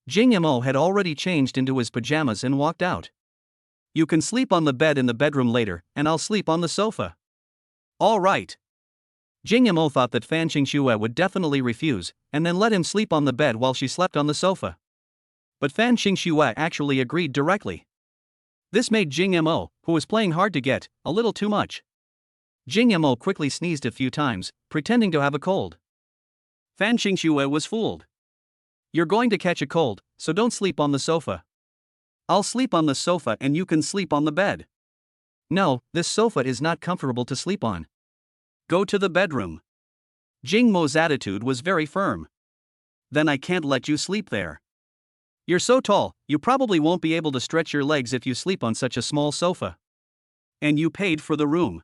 Jing Mo had already changed into his pajamas and walked out. You can sleep on the bed in the bedroom later, and I'll sleep on the sofa. All right. Jing Mo thought that Fan Xingxue would definitely refuse, and then let him sleep on the bed while she slept on the sofa. But Fan Xingxue actually agreed directly. This made Jing Mo, who was playing hard to get, a little too much. Jing Mo quickly sneezed a few times, pretending to have a cold. Fan Xingxue was fooled. You're going to catch a cold, so don't sleep on the sofa. I'll sleep on the sofa and you can sleep on the bed. No, this sofa is not comfortable to sleep on. Go to the bedroom. Jing Mo's attitude was very firm. Then I can't let you sleep there. You're so tall, you probably won't be able to stretch your legs if you sleep on such a small sofa. And you paid for the room.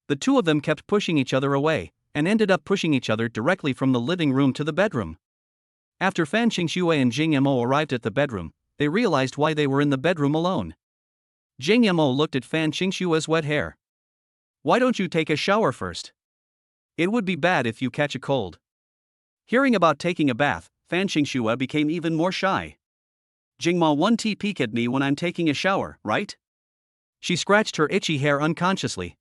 The two of them kept pushing each other away, and ended up pushing each other directly from the living room to the bedroom. After Fan Xingxue and Jing Mo arrived at the bedroom, they realized why they were in the bedroom alone. Jing Mo looked at Fan Xingxue's wet hair. Why don't you take a shower first? It would be bad if you catch a cold. Hearing about taking a bath, Fan Xingxue became even more shy. Jingma won't peek at me when I'm taking a shower, right? She scratched her itchy hair unconsciously.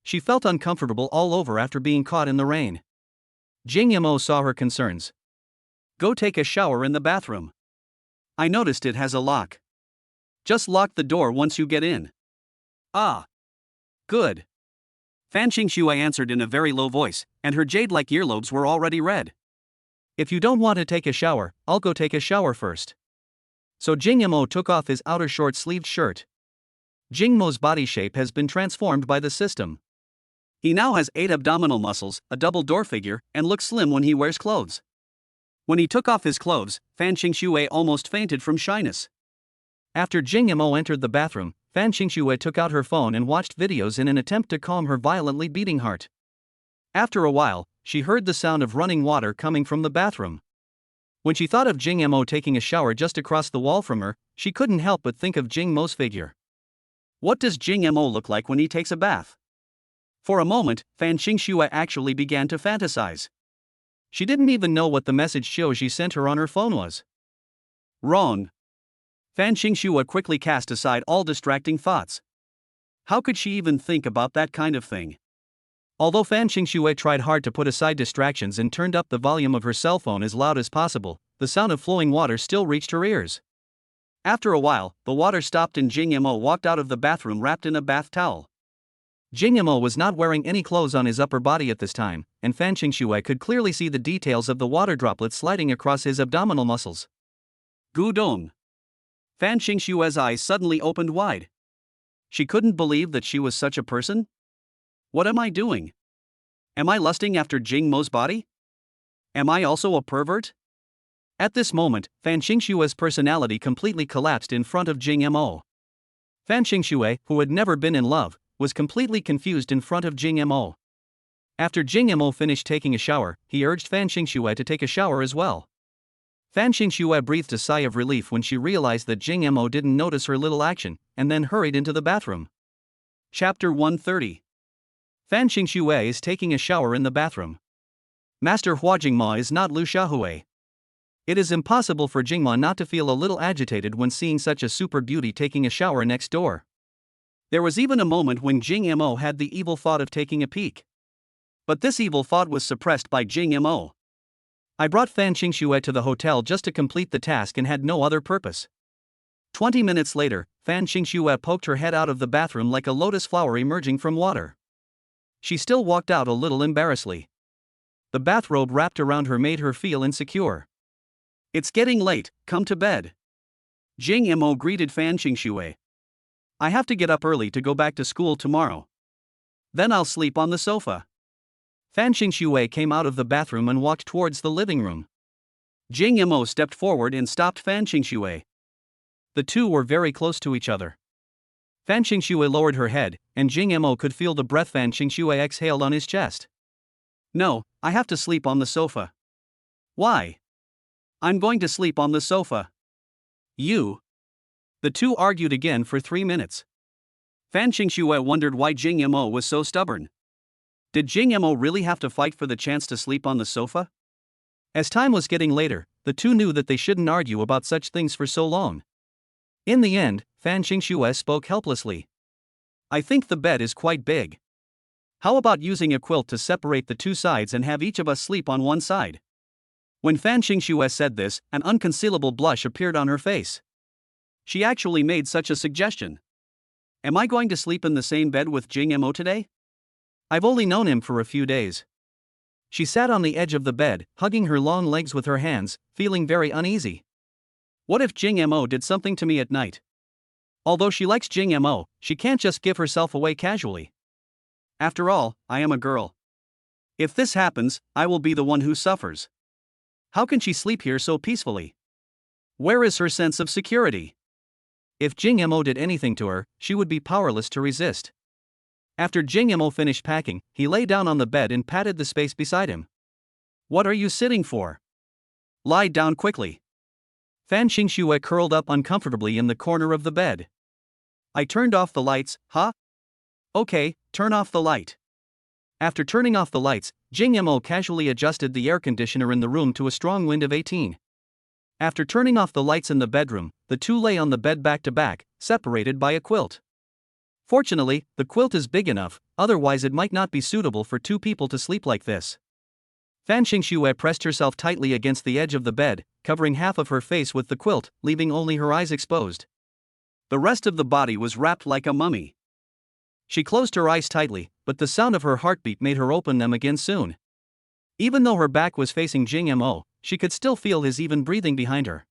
She felt uncomfortable all over after being caught in the rain. Jing Mo saw her concerns. Go take a shower in the bathroom. I noticed it has a lock. Just lock the door once you get in. Ah. Good. Fan Xingxue answered in a very low voice, and her jade-like earlobes were already red. If you don't want to take a shower, I'll go take a shower first. So Jing Mo took off his outer short-sleeved shirt. Jing Mo's body shape has been transformed by the system. He now has 8 abdominal muscles, a double door figure, and looks slim when he wears clothes. When he took off his clothes, Fan Xingxue almost fainted from shyness. After Jing Mo entered the bathroom, Fan Xingxue took out her phone and watched videos in an attempt to calm her violently beating heart. After a while, she heard the sound of running water coming from the bathroom. When she thought of Jing Mo taking a shower just across the wall from her, she couldn't help but think of Jing Mo's figure. What does Jing Mo look like when he takes a bath? For a moment, Fan Xingxue actually began to fantasize. She didn't even know what the message Xiaoji sent her on her phone was. Wrong. Fan Xingxue quickly cast aside all distracting thoughts. How could she even think about that kind of thing? Although Fan Xingxue tried hard to put aside distractions and turned up the volume of her cell phone as loud as possible, the sound of flowing water still reached her ears. After a while, the water stopped and Jing Mo walked out of the bathroom wrapped in a bath towel. Jing Mo was not wearing any clothes on his upper body at this time, and Fan Xingxue could clearly see the details of the water droplets sliding across his abdominal muscles. Gudong. Fan Xingxue's eyes suddenly opened wide. She couldn't believe that she was such a person. What am I doing? Am I lusting after Jing Mo's body? Am I also a pervert? At this moment, Fan Xingxue's personality completely collapsed in front of Jing Mo. Fan Xingxue, who had never been in love, was completely confused in front of Jing Mo. After Jing Mo finished taking a shower, he urged Fan Xingxue to take a shower as well. Fan Xingxue breathed a sigh of relief when she realized that Jing Mo didn't notice her little action, and then hurried into the bathroom. Chapter 130. Fan Xingxue is taking a shower in the bathroom. Master Hua Jingma is not Lu Xiaohui. It is impossible for Jingma not to feel a little agitated when seeing such a super beauty taking a shower next door. There was even a moment when Jing Mo had the evil thought of taking a peek. But this evil thought was suppressed by Jing Mo. I brought Fan Xingxue to the hotel just to complete the task and had no other purpose. 20 minutes later, Fan Xingxue poked her head out of the bathroom like a lotus flower emerging from water. She still walked out a little embarrassedly. The bathrobe wrapped around her made her feel insecure. It's getting late, come to bed. Jing Mo greeted Fan Xingxue. I have to get up early to go back to school tomorrow. Then I'll sleep on the sofa. Fan Xingxue came out of the bathroom and walked towards the living room. Jing Mo stepped forward and stopped Fan Xingxue. The two were very close to each other. Fan Xingxue lowered her head, and Jing Mo could feel the breath Fan Xingxue exhaled on his chest. No, I have to sleep on the sofa. Why? I'm going to sleep on the sofa. You. The two argued again for 3 minutes. Fan Xingxue wondered why Jing Mo was so stubborn. Did Jing Mo really have to fight for the chance to sleep on the sofa? As time was getting later, the two knew that they shouldn't argue about such things for so long. In the end, Fan Xingxue spoke helplessly. I think the bed is quite big. How about using a quilt to separate the two sides and have each of us sleep on one side? When Fan Xingxue said this, an unconcealable blush appeared on her face. She actually made such a suggestion. Am I going to sleep in the same bed with Jing Mo today? I've only known him for a few days. She sat on the edge of the bed, hugging her long legs with her hands, feeling very uneasy. What if Jing Mo did something to me at night? Although she likes Jing Mo, she can't just give herself away casually. After all, I am a girl. If this happens, I will be the one who suffers. How can she sleep here so peacefully? Where is her sense of security? If Jing Mo did anything to her, she would be powerless to resist. After Jing Mo finished packing, he lay down on the bed and patted the space beside him. What are you sitting for? Lie down quickly. Fan Xingxue curled up uncomfortably in the corner of the bed. I turned off the lights, huh? Okay, turn off the light. After turning off the lights, Jing Mo casually adjusted the air conditioner in the room to a strong wind of 18. After turning off the lights in the bedroom, the two lay on the bed back to back, separated by a quilt. Fortunately, the quilt is big enough, otherwise it might not be suitable for two people to sleep like this. Fan Xingxue pressed herself tightly against the edge of the bed, covering half of her face with the quilt, leaving only her eyes exposed. The rest of the body was wrapped like a mummy. She closed her eyes tightly, but the sound of her heartbeat made her open them again soon. Even though her back was facing Jing Mo, she could still feel his even breathing behind her.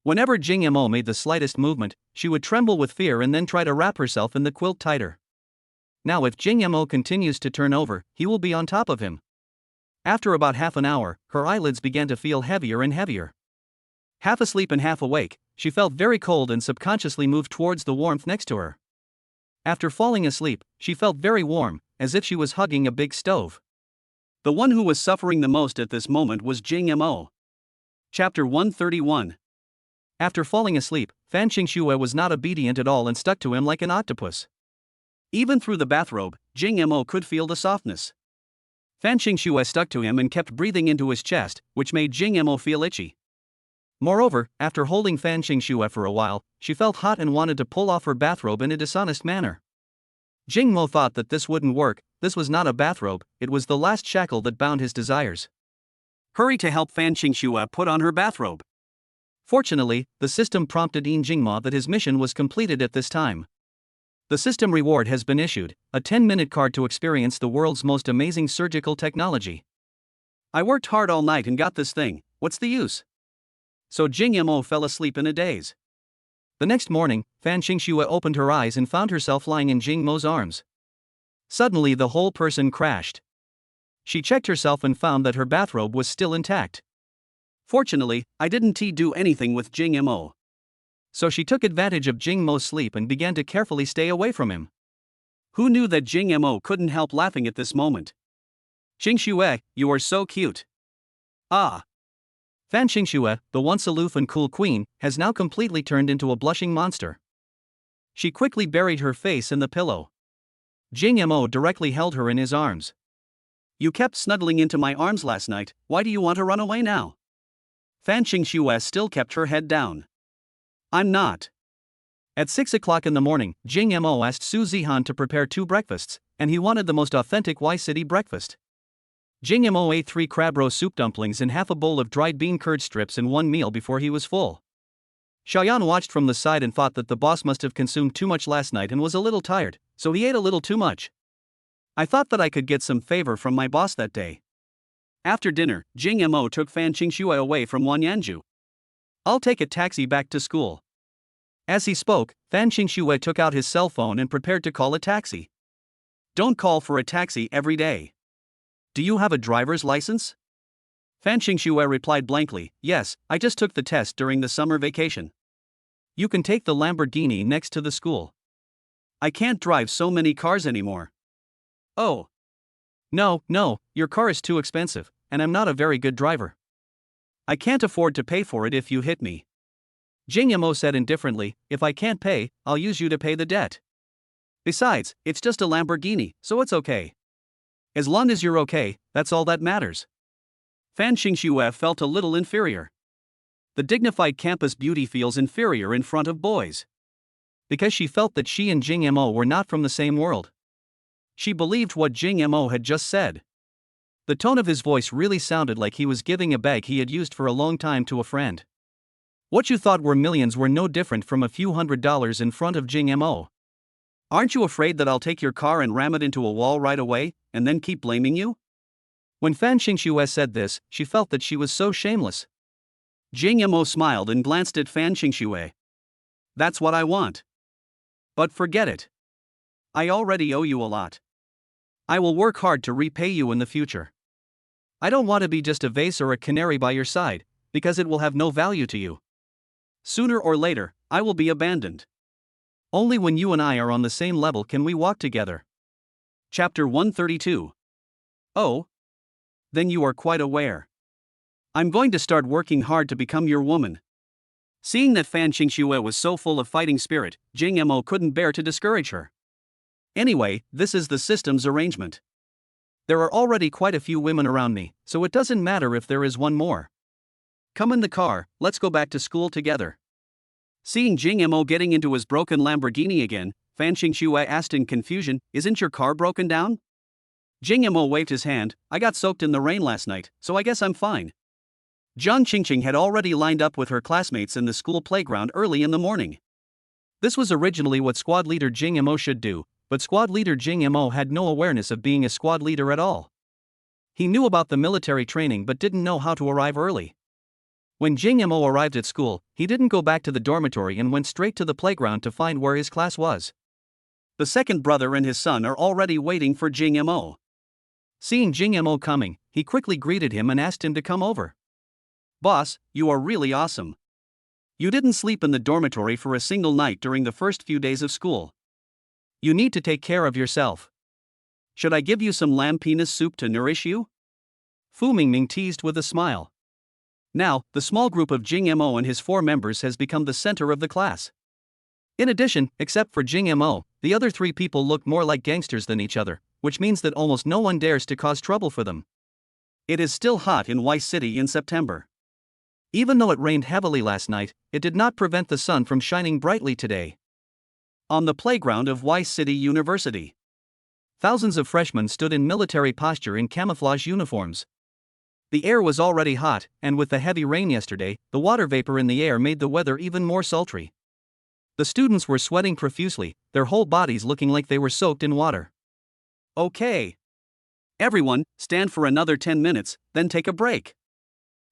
Whenever Jing Mo made the slightest movement, she would tremble with fear and then try to wrap herself in the quilt tighter. Now if Jing Mo continues to turn over, he will be on top of him. After about half an hour, her eyelids began to feel heavier and heavier. Half asleep and half awake, she felt very cold and subconsciously moved towards the warmth next to her. After falling asleep, she felt very warm, as if she was hugging a big stove. The one who was suffering the most at this moment was Jing Mo. Chapter 131. After falling asleep, Fan Qingxue was not obedient at all and stuck to him like an octopus. Even through the bathrobe, Jing Mo could feel the softness. Fan Qingxue stuck to him and kept breathing into his chest, which made Jing Mo feel itchy. Moreover, after holding Fan Qingxue for a while, she felt hot and wanted to pull off her bathrobe in a dishonest manner. Jing Mo thought that this wouldn't work. This was not a bathrobe, it was the last shackle that bound his desires. Hurry to help Fan Qingxue put on her bathrobe. Fortunately, the system prompted Yin Jingma that his mission was completed at this time. The system reward has been issued, a 10-minute card to experience the world's most amazing surgical technology. I worked hard all night and got this thing, what's the use? So Jing Mo fell asleep in a daze. The next morning, Fan Qingxue opened her eyes and found herself lying in Jing Mo's arms. Suddenly the whole person crashed. She checked herself and found that her bathrobe was still intact. Fortunately, I didn't do anything with Jing Mo. So she took advantage of Jing Mo's sleep and began to carefully stay away from him. Who knew that Jing Mo couldn't help laughing at this moment? Qingxue, you are so cute. Ah. Fan Qingxue, the once aloof and cool queen, has now completely turned into a blushing monster. She quickly buried her face in the pillow. Jing Mo directly held her in his arms. You kept snuggling into my arms last night, why do you want to run away now? Fan Qingxue still kept her head down. I'm not. At 6 o'clock in the morning, Jing Mo asked Su Zihan to prepare 2 breakfasts, and he wanted the most authentic Y-City breakfast. Jing Mo ate 3 crab roe soup dumplings and half a bowl of dried bean curd strips in one meal before he was full. Xiaoyan watched from the side and thought that the boss must have consumed too much last night and was a little tired, so he ate a little too much. I thought that I could get some favor from my boss that day. After dinner, Jing Mo took Fan Qingxue away from Wanyanju. I'll take a taxi back to school. As he spoke, Fan Qingxue took out his cell phone and prepared to call a taxi. Don't call for a taxi every day. Do you have a driver's license? Fan Qingxue replied blankly, yes, I just took the test during the summer vacation. You can take the Lamborghini next to the school. I can't drive so many cars anymore. Oh. No, your car is too expensive, and I'm not a very good driver. I can't afford to pay for it if you hit me. Jing Mo said indifferently, if I can't pay, I'll use you to pay the debt. Besides, it's just a Lamborghini, so it's okay. As long as you're okay, that's all that matters. Fan Qingxue felt a little inferior. The dignified campus beauty feels inferior in front of boys. Because she felt that she and Jing Mo were not from the same world. She believed what Jing Mo had just said. The tone of his voice really sounded like he was giving a bag he had used for a long time to a friend. What you thought were millions were no different from a few $100s in front of Jing Mo. Aren't you afraid that I'll take your car and ram it into a wall right away, and then keep blaming you? When Fan Qingxue said this, she felt that she was so shameless. Jing Mo smiled and glanced at Fan Qingxue. That's what I want. But forget it. I already owe you a lot. I will work hard to repay you in the future. I don't want to be just a vase or a canary by your side, because it will have no value to you. Sooner or later, I will be abandoned. Only when you and I are on the same level can we walk together. Chapter 132. Oh? Then you are quite aware. I'm going to start working hard to become your woman. Seeing that Fan Qingxue was so full of fighting spirit, Jing Mo couldn't bear to discourage her. Anyway, this is the system's arrangement. There are already quite a few women around me, so it doesn't matter if there is one more. Come in the car, let's go back to school together. Seeing Jing Mo getting into his broken Lamborghini again, Fan Qingxue asked in confusion, isn't your car broken down? Jing Mo waved his hand, I got soaked in the rain last night, so I guess I'm fine. Zhang Qingqing had already lined up with her classmates in the school playground early in the morning. This was originally what squad leader Jing Mo should do, but squad leader Jing Mo had no awareness of being a squad leader at all. He knew about the military training but didn't know how to arrive early. When Jing Mo arrived at school, he didn't go back to the dormitory and went straight to the playground to find where his class was. The second brother and his son are already waiting for Jing Mo. Seeing Jing Mo coming, he quickly greeted him and asked him to come over. "Boss, you are really awesome. You didn't sleep in the dormitory for a single night during the first few days of school. You need to take care of yourself. Should I give you some lamb penis soup to nourish you?" Fu Mingming teased with a smile. Now, the small group of Jing Mo and his 4 members has become the center of the class. In addition, except for Jing Mo, the other 3 people look more like gangsters than each other, which means that almost no one dares to cause trouble for them. It is still hot in Weiss City in September. Even though it rained heavily last night, it did not prevent the sun from shining brightly today. On the playground of Weiss City University, thousands of freshmen stood in military posture in camouflage uniforms. The air was already hot, and with the heavy rain yesterday, the water vapor in the air made the weather even more sultry. The students were sweating profusely, their whole bodies looking like they were soaked in water. "Okay. Everyone, stand for another 10 minutes, then take a break.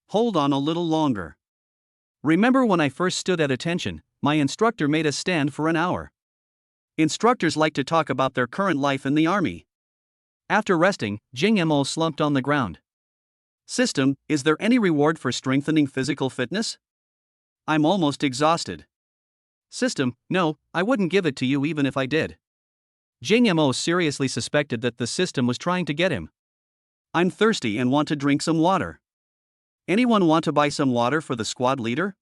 Hold on a little longer. Remember when I first stood at attention, my instructor made us stand for an hour. Instructors like to talk about their current life in the army." After resting, Jing Mo slumped on the ground. "System, is there any reward for strengthening physical fitness? I'm almost exhausted." "System, no, I wouldn't give it to you even if I did." Jing Mo seriously suspected that the system was trying to get him. "I'm thirsty and want to drink some water. Anyone want to buy some water for the squad leader?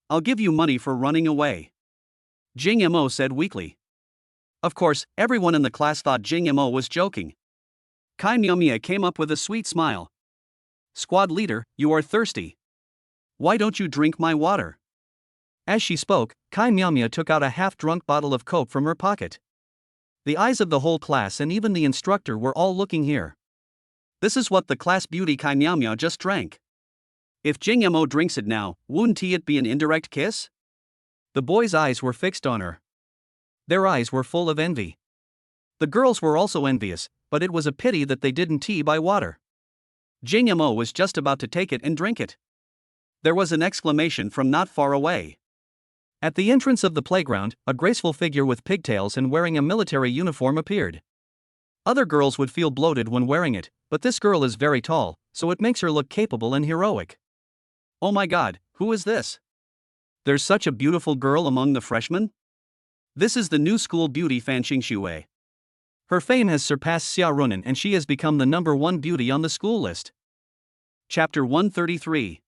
I'll give you money for running away," Jing Mo said weakly. Of course, everyone in the class thought Jing Mo was joking. Kai Myumia came up with a sweet smile. "Squad leader, you are thirsty. Why don't you drink my water?" As she spoke, Kai Myumia took out a half-drunk bottle of Coke from her pocket. The eyes of the whole class and even the instructor were all looking here. This is what the class beauty Kai Myumia just drank. If Jing Mo drinks it now, wouldn't it be an indirect kiss? The boys' eyes were fixed on her. Their eyes were full of envy. The girls were also envious, but it was a pity that they didn't buy water. Jing Mo was just about to take it and drink it. There was an exclamation from not far away. At the entrance of the playground, a graceful figure with pigtails and wearing a military uniform appeared. Other girls would feel bloated when wearing it, but this girl is very tall, so it makes her look capable and heroic. Oh my god, who is this? There's such a beautiful girl among the freshmen? This is the new school beauty Fan Xingxue. Her fame has surpassed Xia Runan and she has become the #1 beauty on the school list. Chapter 133.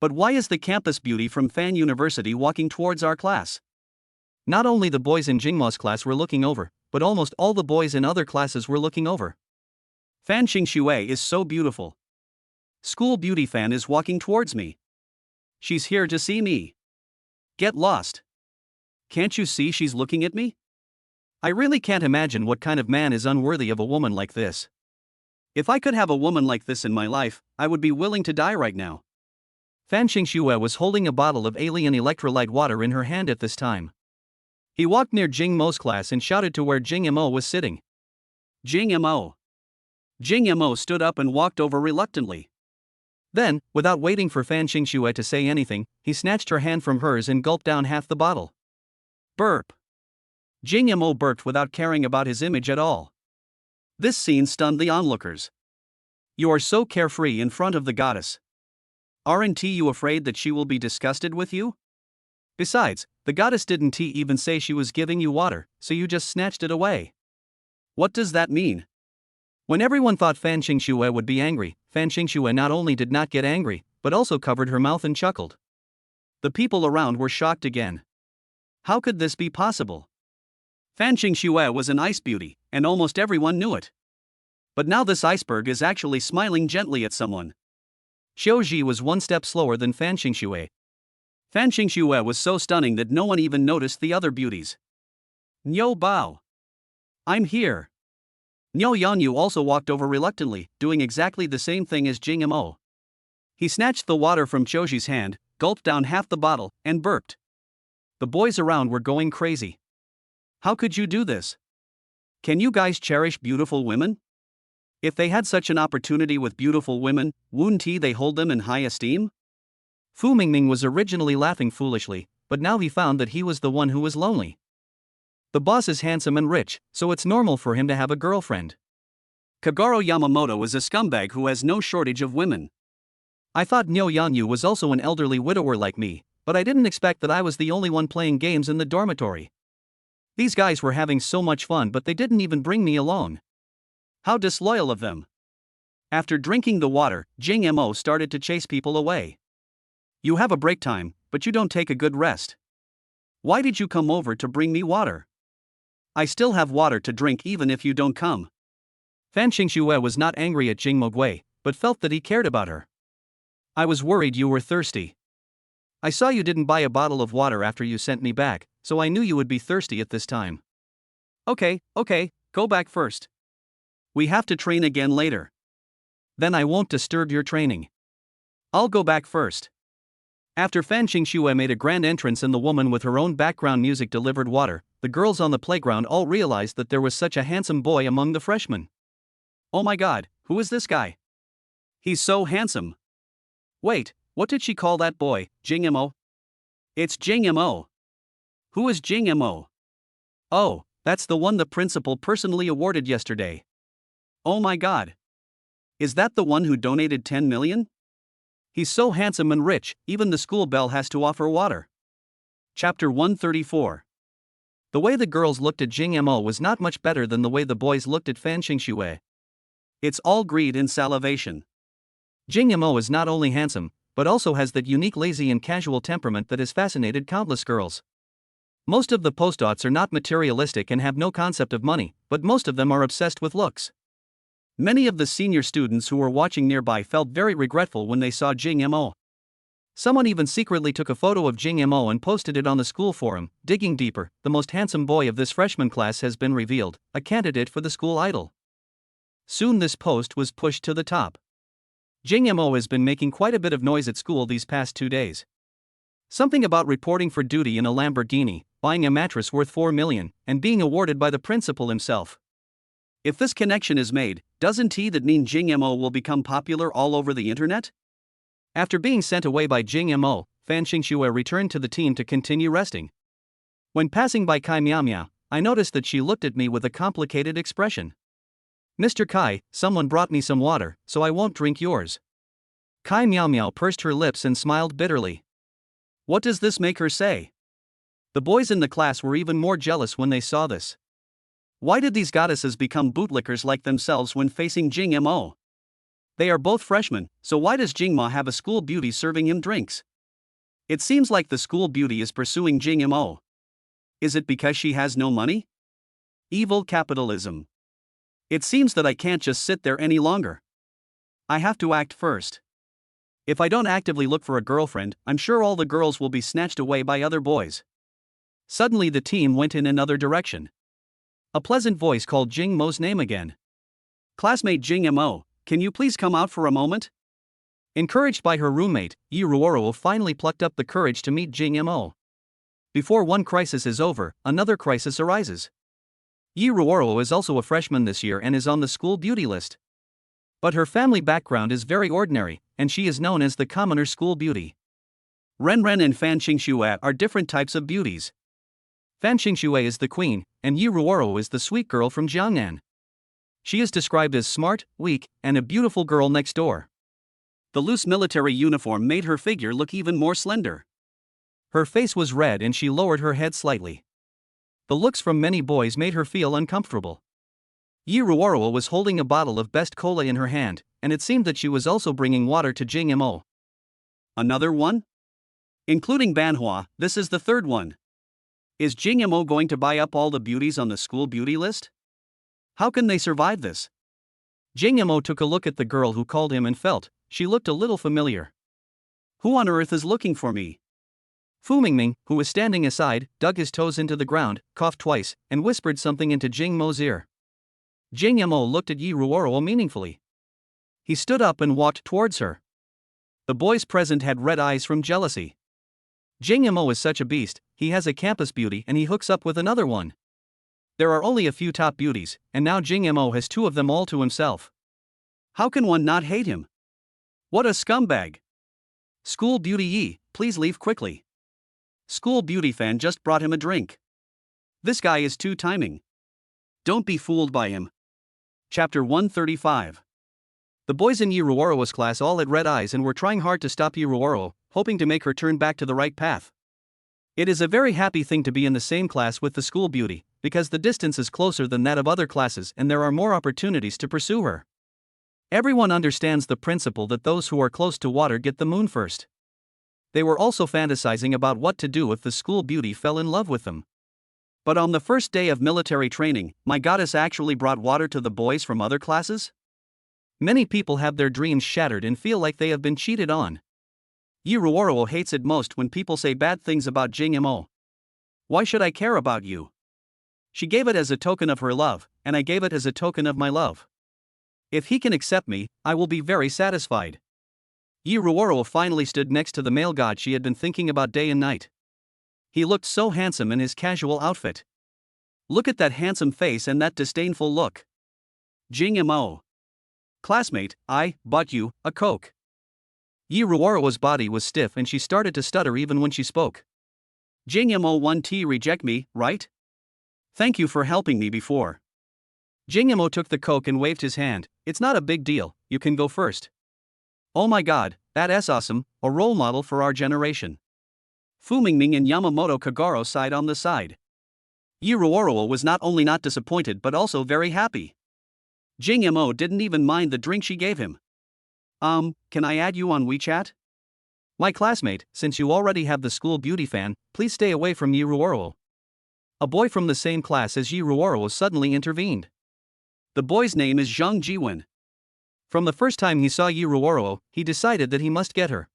But why is the campus beauty from Fan University walking towards our class? Not only the boys in Jingmo's class were looking over, but almost all the boys in other classes were looking over. Fan Xingxue is so beautiful. School beauty Fan is walking towards me. She's here to see me. Get lost. Can't you see she's looking at me? I really can't imagine what kind of man is unworthy of a woman like this. If I could have a woman like this in my life, I would be willing to die right now. Fan Xingxue was holding a bottle of alien electrolyte water in her hand at this time. He walked near Jing Mo's class and shouted to where Jing Mo was sitting. Jing Mo. Jing Mo stood up and walked over reluctantly. Then, without waiting for Fan Xingxue to say anything, he snatched her hand from hers and gulped down half the bottle. Burp. Jing Mo burped without caring about his image at all. This scene stunned the onlookers. You are so carefree in front of the goddess. Aren't you afraid that she will be disgusted with you? Besides, the goddess didn't even say she was giving you water, so you just snatched it away. What does that mean? When everyone thought Fan Xingxue would be angry, Fan Xingxue not only did not get angry, but also covered her mouth and chuckled. The people around were shocked again. How could this be possible? Fan Xingxue was an ice beauty, and almost everyone knew it. But now this iceberg is actually smiling gently at someone. Xiao Ji was one step slower than Fan Xingxue. Fan Xingxue was so stunning that no one even noticed the other beauties. Niu Bao. I'm here. Niu Yanyu also walked over reluctantly, doing exactly the same thing as Jing Mo. He snatched the water from Xiaoji's hand, gulped down half the bottle, and burped. The boys around were going crazy. How could you do this? Can you guys cherish beautiful women? If they had such an opportunity with beautiful women, wouldn't they hold them in high esteem? Fu Mingming was originally laughing foolishly, but now he found that he was the one who was lonely. The boss is handsome and rich, so it's normal for him to have a girlfriend. Kagaro Yamamoto is a scumbag who has no shortage of women. I thought Nyo Yanyu was also an elderly widower like me, but I didn't expect that I was the only one playing games in the dormitory. These guys were having so much fun, but they didn't even bring me along. How disloyal of them. After drinking the water, Jing Mo started to chase people away. You have a break time, but you don't take a good rest. Why did you come over to bring me water? I still have water to drink even if you don't come. Fan Xingxue was not angry at Jing Mogui, but felt that he cared about her. I was worried you were thirsty. I saw you didn't buy a bottle of water after you sent me back, so I knew you would be thirsty at this time. Okay, go back first. We have to train again later. Then I won't disturb your training. I'll go back first. After Fan Xingxue made a grand entrance and the woman with her own background music delivered water, the girls on the playground all realized that there was such a handsome boy among the freshmen. Oh my god, who is this guy? He's so handsome. Wait, what did she call that boy, Jing Mo? It's Jing Mo. Who is Jing Mo? Oh, that's the one the principal personally awarded yesterday. Oh my god. Is that the one who donated 10 million? He's so handsome and rich, even the school bell has to offer water. Chapter 134. The way the girls looked at Jing Mo was not much better than the way the boys looked at Fan Xingxue. It's all greed and salivation. Jing Mo is not only handsome, but also has that unique lazy and casual temperament that has fascinated countless girls. Most of the postdocs are not materialistic and have no concept of money, but most of them are obsessed with looks. Many of the senior students who were watching nearby felt very regretful when they saw Jing Mo. Someone even secretly took a photo of Jing Mo and posted it on the school forum. Digging deeper, the most handsome boy of this freshman class has been revealed, a candidate for the school idol. Soon this post was pushed to the top. Jing Mo has been making quite a bit of noise at school these past 2 days. Something about reporting for duty in a Lamborghini, buying a mattress worth 4 million, and being awarded by the principal himself. If this connection is made, doesn't that mean Jing Mo will become popular all over the internet? After being sent away by Jing Mo, Fan Xingxue returned to the team to continue resting. When passing by Kai Miao, I noticed that she looked at me with a complicated expression. Mr. Kai, someone brought me some water, so I won't drink yours. Kai Miao pursed her lips and smiled bitterly. What does this make her say? The boys in the class were even more jealous when they saw this. Why did these goddesses become bootlickers like themselves when facing Jing Mo? They are both freshmen, so why does Jing Ma have a school beauty serving him drinks? It seems like the school beauty is pursuing Jing Mo. Is it because she has no money? Evil capitalism. It seems that I can't just sit there any longer. I have to act first. If I don't actively look for a girlfriend, I'm sure all the girls will be snatched away by other boys. Suddenly the team went in another direction. A pleasant voice called Jing Mo's name again. Classmate Jing Mo, can you please come out for a moment? Encouraged by her roommate, Yi Ruoro finally plucked up the courage to meet Jing Mo. Before one crisis is over, another crisis arises. Yi Ruoro is also a freshman this year and is on the school beauty list. But her family background is very ordinary, and she is known as the commoner school beauty. Ren and Fan Xingxue are different types of beauties. Fan Xingxue is the queen, and Yi Ruoro is the sweet girl from Jiangnan. She is described as smart, weak, and a beautiful girl next door. The loose military uniform made her figure look even more slender. Her face was red and she lowered her head slightly. The looks from many boys made her feel uncomfortable. Yi Ruoro was holding a bottle of best cola in her hand, and it seemed that she was also bringing water to Jing Mo. Another one? Including Banhua, this is the third one. Is Jing Mo going to buy up all the beauties on the school beauty list? How can they survive this? Jing Mo took a look at the girl who called him and felt she looked a little familiar. Who on earth is looking for me? Fu Mingming, who was standing aside, dug his toes into the ground, coughed twice, and whispered something into Jing Mo's ear. Jing Mo looked at Yi Ruoro meaningfully. He stood up and walked towards her. The boys present had red eyes from jealousy. Jing Mo is such a beast, he has a campus beauty and he hooks up with another one. There are only a few top beauties, and now Jing Mo has two of them all to himself. How can one not hate him? What a scumbag! School beauty Yi, please leave quickly. School beauty fan just brought him a drink. This guy is too timing. Don't be fooled by him. Chapter 135. The boys in Yiruoro's class all had red eyes and were trying hard to stop Yiruoro, hoping to make her turn back to the right path. It is a very happy thing to be in the same class with the school beauty, because the distance is closer than that of other classes and there are more opportunities to pursue her. Everyone understands the principle that those who are close to water get the moon first. They were also fantasizing about what to do if the school beauty fell in love with them. But on the first day of military training, my goddess actually brought water to the boys from other classes? Many people have their dreams shattered and feel like they have been cheated on. Yiruoro hates it most when people say bad things about Jingmo. Why should I care about you? She gave it as a token of her love, and I gave it as a token of my love. If he can accept me, I will be very satisfied. Yiruoro finally stood next to the male god she had been thinking about day and night. He looked so handsome in his casual outfit. Look at that handsome face and that disdainful look. Jingmo. Classmate, I bought you a Coke. Yiruoro's body was stiff and she started to stutter even when she spoke. Jingmo 1T reject me, right? Thank you for helping me before. Jingmo took the Coke and waved his hand. It's not a big deal, you can go first. Oh my god, that's awesome, a role model for our generation. Fu Mingming and Yamamoto Kagaro sighed on the side. Yiruoro was not only not disappointed but also very happy. Jingmo didn't even mind the drink she gave him. Can I add you on WeChat? My classmate, since you already have the school beauty fan, please stay away from Yiruoro. A boy from the same class as Yiruoro suddenly intervened. The boy's name is Zhang Jiwen. From the first time he saw Yiruoro, he decided that he must get her.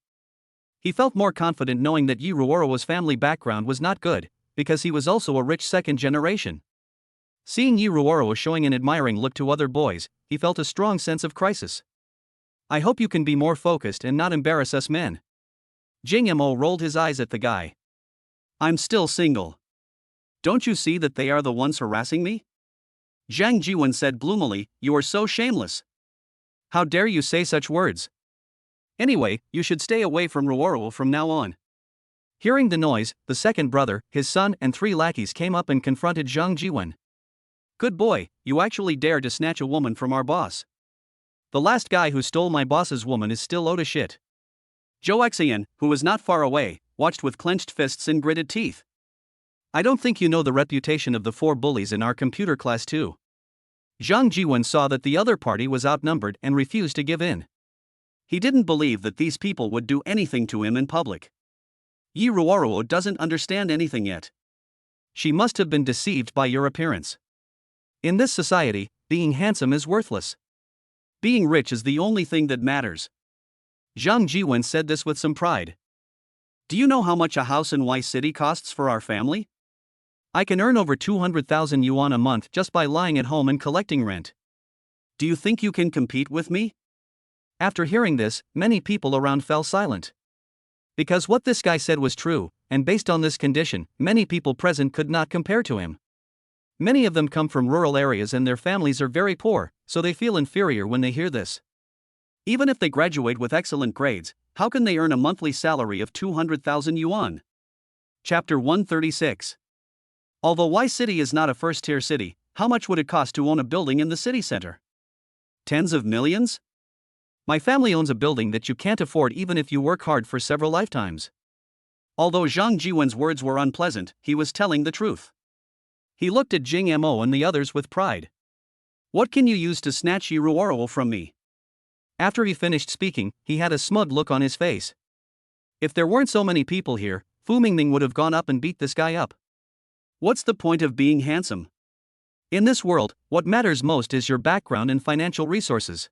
He felt more confident knowing that Yiruoro's family background was not good, because he was also a rich second generation. Seeing Yiruoro showing an admiring look to other boys, he felt a strong sense of crisis. I hope you can be more focused and not embarrass us men. Jingmo rolled his eyes at the guy. I'm still single. Don't you see that they are the ones harassing me? Zhang Jiwen said gloomily, you are so shameless. How dare you say such words? Anyway, you should stay away from Ruoro from now on. Hearing the noise, the second brother, his son and 3 lackeys came up and confronted Zhang Jiwen. Good boy, you actually dare to snatch a woman from our boss. The last guy who stole my boss's woman is still owed a shit. Zhou Xian, who was not far away, watched with clenched fists and gritted teeth. I don't think you know the reputation of the 4 bullies in our computer class too. Zhang Jiwen saw that the other party was outnumbered and refused to give in. He didn't believe that these people would do anything to him in public. Yiruoro doesn't understand anything yet. She must have been deceived by your appearance. In this society, being handsome is worthless. Being rich is the only thing that matters. Zhang Jiwen said this with some pride. Do you know how much a house in Y City costs for our family? I can earn over 200,000 yuan a month just by lying at home and collecting rent. Do you think you can compete with me? After hearing this, many people around fell silent. Because what this guy said was true, and based on this condition, many people present could not compare to him. Many of them come from rural areas and their families are very poor, so they feel inferior when they hear this. Even if they graduate with excellent grades, how can they earn a monthly salary of 200,000 yuan? Chapter 136. Although Y City is not a first-tier city, how much would it cost to own a building in the city center? Tens of millions? My family owns a building that you can't afford even if you work hard for several lifetimes. Although Zhang Jiwen's words were unpleasant, he was telling the truth. He looked at Jingmo and the others with pride. What can you use to snatch Yiruoro from me? After he finished speaking, he had a smug look on his face. If there weren't so many people here, Fu Mingming would have gone up and beat this guy up. What's the point of being handsome? In this world, what matters most is your background and financial resources.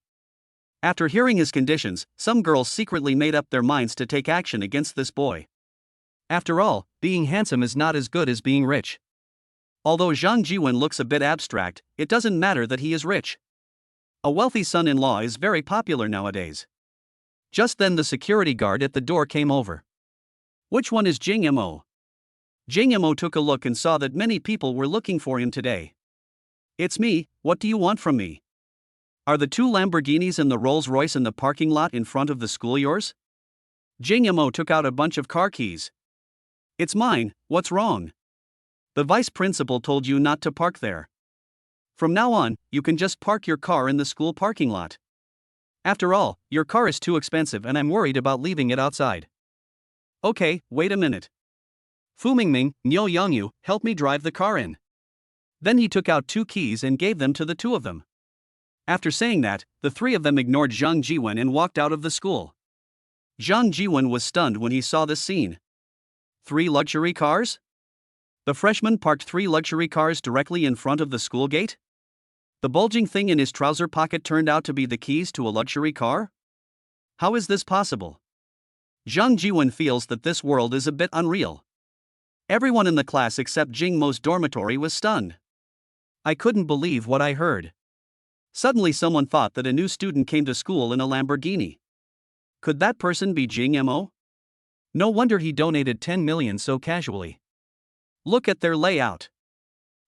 After hearing his conditions, some girls secretly made up their minds to take action against this boy. After all, being handsome is not as good as being rich. Although Zhang Jiwen looks a bit abstract, it doesn't matter that he is rich. A wealthy son-in-law is very popular nowadays. Just then the security guard at the door came over. Which one is Jingmo? Jingmo took a look and saw that many people were looking for him today. It's me, what do you want from me? Are the two Lamborghinis and the Rolls-Royce in the parking lot in front of the school yours? Jing Mo took out a bunch of car keys. It's mine, what's wrong? The vice principal told you not to park there. From now on, you can just park your car in the school parking lot. After all, your car is too expensive and I'm worried about leaving it outside. Okay, wait a minute. Fu Mingming, Niu Yangyu, help me drive the car in. Then he took out 2 keys and gave them to the 2 of them. After saying that, the 3 of them ignored Zhang Jiwen and walked out of the school. Zhang Jiwen was stunned when he saw this scene. 3 luxury cars? The freshman parked 3 luxury cars directly in front of the school gate? The bulging thing in his trouser pocket turned out to be the keys to a luxury car? How is this possible? Zhang Jiwen feels that this world is a bit unreal. Everyone in the class except Jing Mo's dormitory was stunned. I couldn't believe what I heard. Suddenly someone thought that a new student came to school in a Lamborghini. Could that person be Jing Mo? No wonder he donated 10 million so casually. Look at their layout.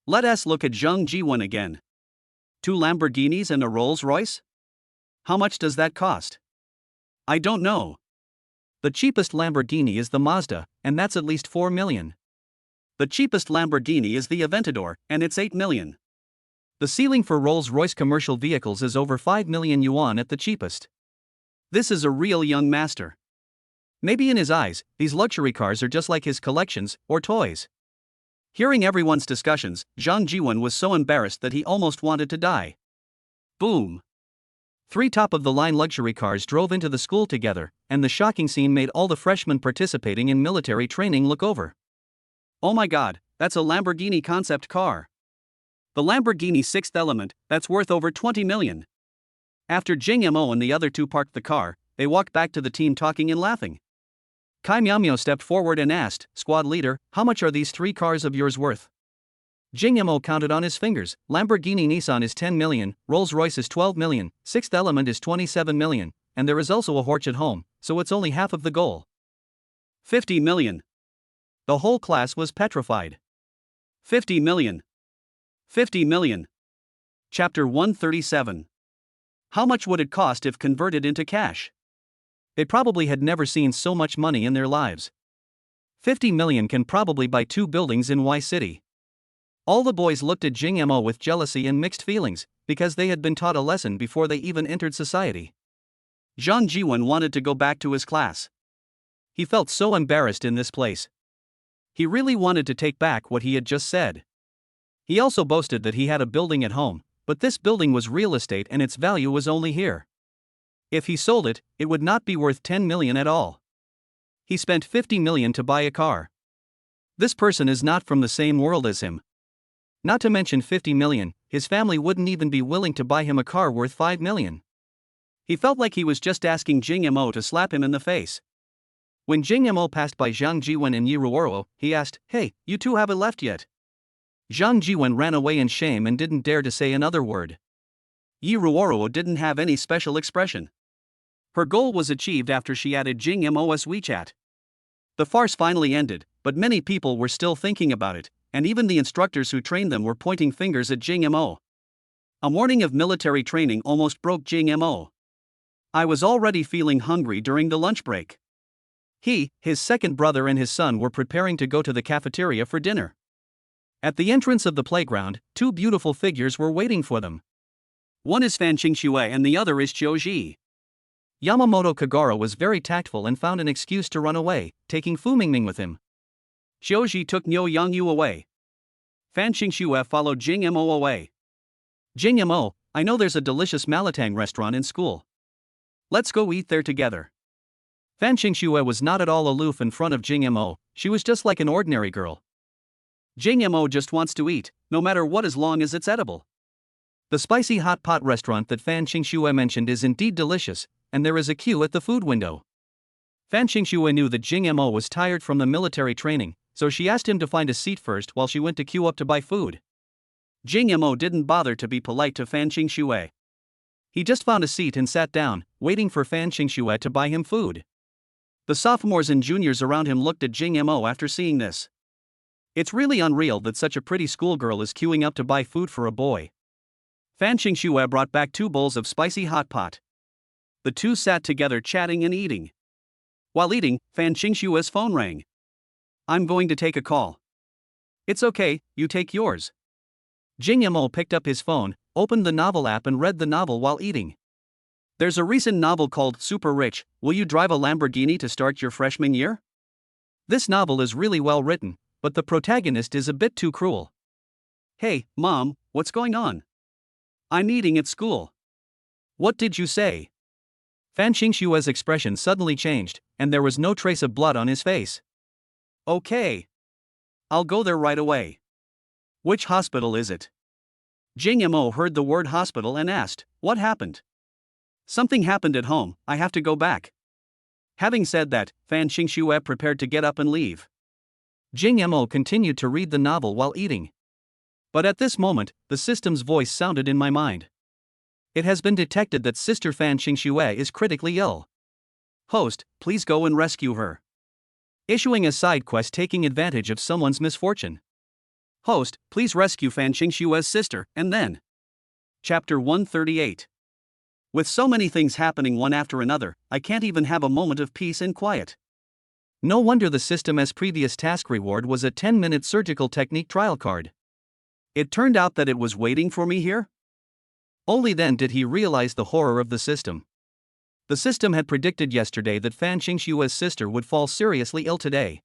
Let us look at Zhang Jiwen again. 2 Lamborghinis and a Rolls-Royce? How much does that cost? I don't know. The cheapest Lamborghini is the Mazda, and that's at least 4 million. The cheapest Lamborghini is the Aventador, and it's 8 million. The ceiling for Rolls-Royce commercial vehicles is over 5 million yuan at the cheapest. This is a real young master. Maybe in his eyes, these luxury cars are just like his collections, or toys. Hearing everyone's discussions, Zhang Jiwen was so embarrassed that he almost wanted to die. Boom! 3 top-of-the-line luxury cars drove into the school together, and the shocking scene made all the freshmen participating in military training look over. Oh my god, that's a Lamborghini concept car. The Lamborghini 6th Element, that's worth over 20 million. After Jing Mo and the other 2 parked the car, they walked back to the team talking and laughing. Kai Miaomio stepped forward and asked, "Squad leader, how much are these 3 cars of yours worth?" Jing Mo counted on his fingers. Lamborghini Nissan is 10 million, Rolls-Royce is 12 million, 6th Element is 27 million, and there is also a Horch at home, so it's only half of the goal. 50 million. The whole class was petrified. 50 million. 50 million. Chapter 137. How much would it cost if converted into cash? They probably had never seen so much money in their lives. 50 million can probably buy 2 buildings in Y City. All the boys looked at Jing Mo with jealousy and mixed feelings, because they had been taught a lesson before they even entered society. Zhang Jiwen wanted to go back to his class. He felt so embarrassed in this place. He really wanted to take back what he had just said. He also boasted that he had a building at home, but this building was real estate and its value was only here. If he sold it, it would not be worth 10 million at all. He spent 50 million to buy a car. This person is not from the same world as him. Not to mention 50 million, his family wouldn't even be willing to buy him a car worth 5 million. He felt like he was just asking Jing Mo to slap him in the face. When Jing Mo passed by Zhang Jiwen and Yi Ruoro, he asked, "Hey, you 2 haven't left yet." Zhang Jiwen ran away in shame and didn't dare to say another word. Yi Ruoro didn't have any special expression. Her goal was achieved after she added Jing Mo's WeChat. The farce finally ended, but many people were still thinking about it, and even the instructors who trained them were pointing fingers at Jing Mo. A morning of military training almost broke Jing Mo. I was already feeling hungry during the lunch break. He, his second brother and his son were preparing to go to the cafeteria for dinner. At the entrance of the playground, 2 beautiful figures were waiting for them. One is Fan Qingxue and the other is Qiuji. Yamamoto Kagura was very tactful and found an excuse to run away, taking Fu Mingming with him. Qiuji took Niu Yangyu away. Fan Qingxue followed Jing Mo away. Jing Mo, I know there's a delicious Malatang restaurant in school. Let's go eat there together. Fan Qingxue was not at all aloof in front of Jing Mo, she was just like an ordinary girl. Jing Mo just wants to eat, no matter what as long as it's edible. The spicy hot pot restaurant that Fan Qingxue mentioned is indeed delicious, and there is a queue at the food window. Fan Qingxue knew that Jing Mo was tired from the military training, so she asked him to find a seat first while she went to queue up to buy food. Jing Mo didn't bother to be polite to Fan Qingxue. He just found a seat and sat down, waiting for Fan Qingxue to buy him food. The sophomores and juniors around him looked at Jing Mo after seeing this. It's really unreal that such a pretty schoolgirl is queuing up to buy food for a boy. Fan Xingxue brought back 2 bowls of spicy hot pot. The two sat together chatting and eating. While eating, Fan Xingxue's phone rang. I'm going to take a call. It's okay, you take yours. Jing Yamo picked up his phone, opened the novel app and read the novel while eating. There's a recent novel called Super Rich, Will You Drive a Lamborghini to Start Your Freshman Year? This novel is really well written, but the protagonist is a bit too cruel. Hey, Mom, what's going on? I'm eating at school. What did you say? Fan Xingxue's expression suddenly changed, and there was no trace of blood on his face. Okay. I'll go there right away. Which hospital is it? Jing Yamo heard the word hospital and asked, What happened? Something happened at home, I have to go back. Having said that, Fan Xingxue prepared to get up and leave. Jing Yamo continued to read the novel while eating. But at this moment, the system's voice sounded in my mind. It has been detected that Sister Fan Xingxue is critically ill. Host, please go and rescue her. Issuing a side quest taking advantage of someone's misfortune. Host, please rescue Fan Xingxue's sister, and then. Chapter 138. With so many things happening one after another, I can't even have a moment of peace and quiet. No wonder the system's previous task reward was a 10-minute surgical technique trial card. It turned out that it was waiting for me here? Only then did he realize the horror of the system. The system had predicted yesterday that Fan Xingxue's sister would fall seriously ill today.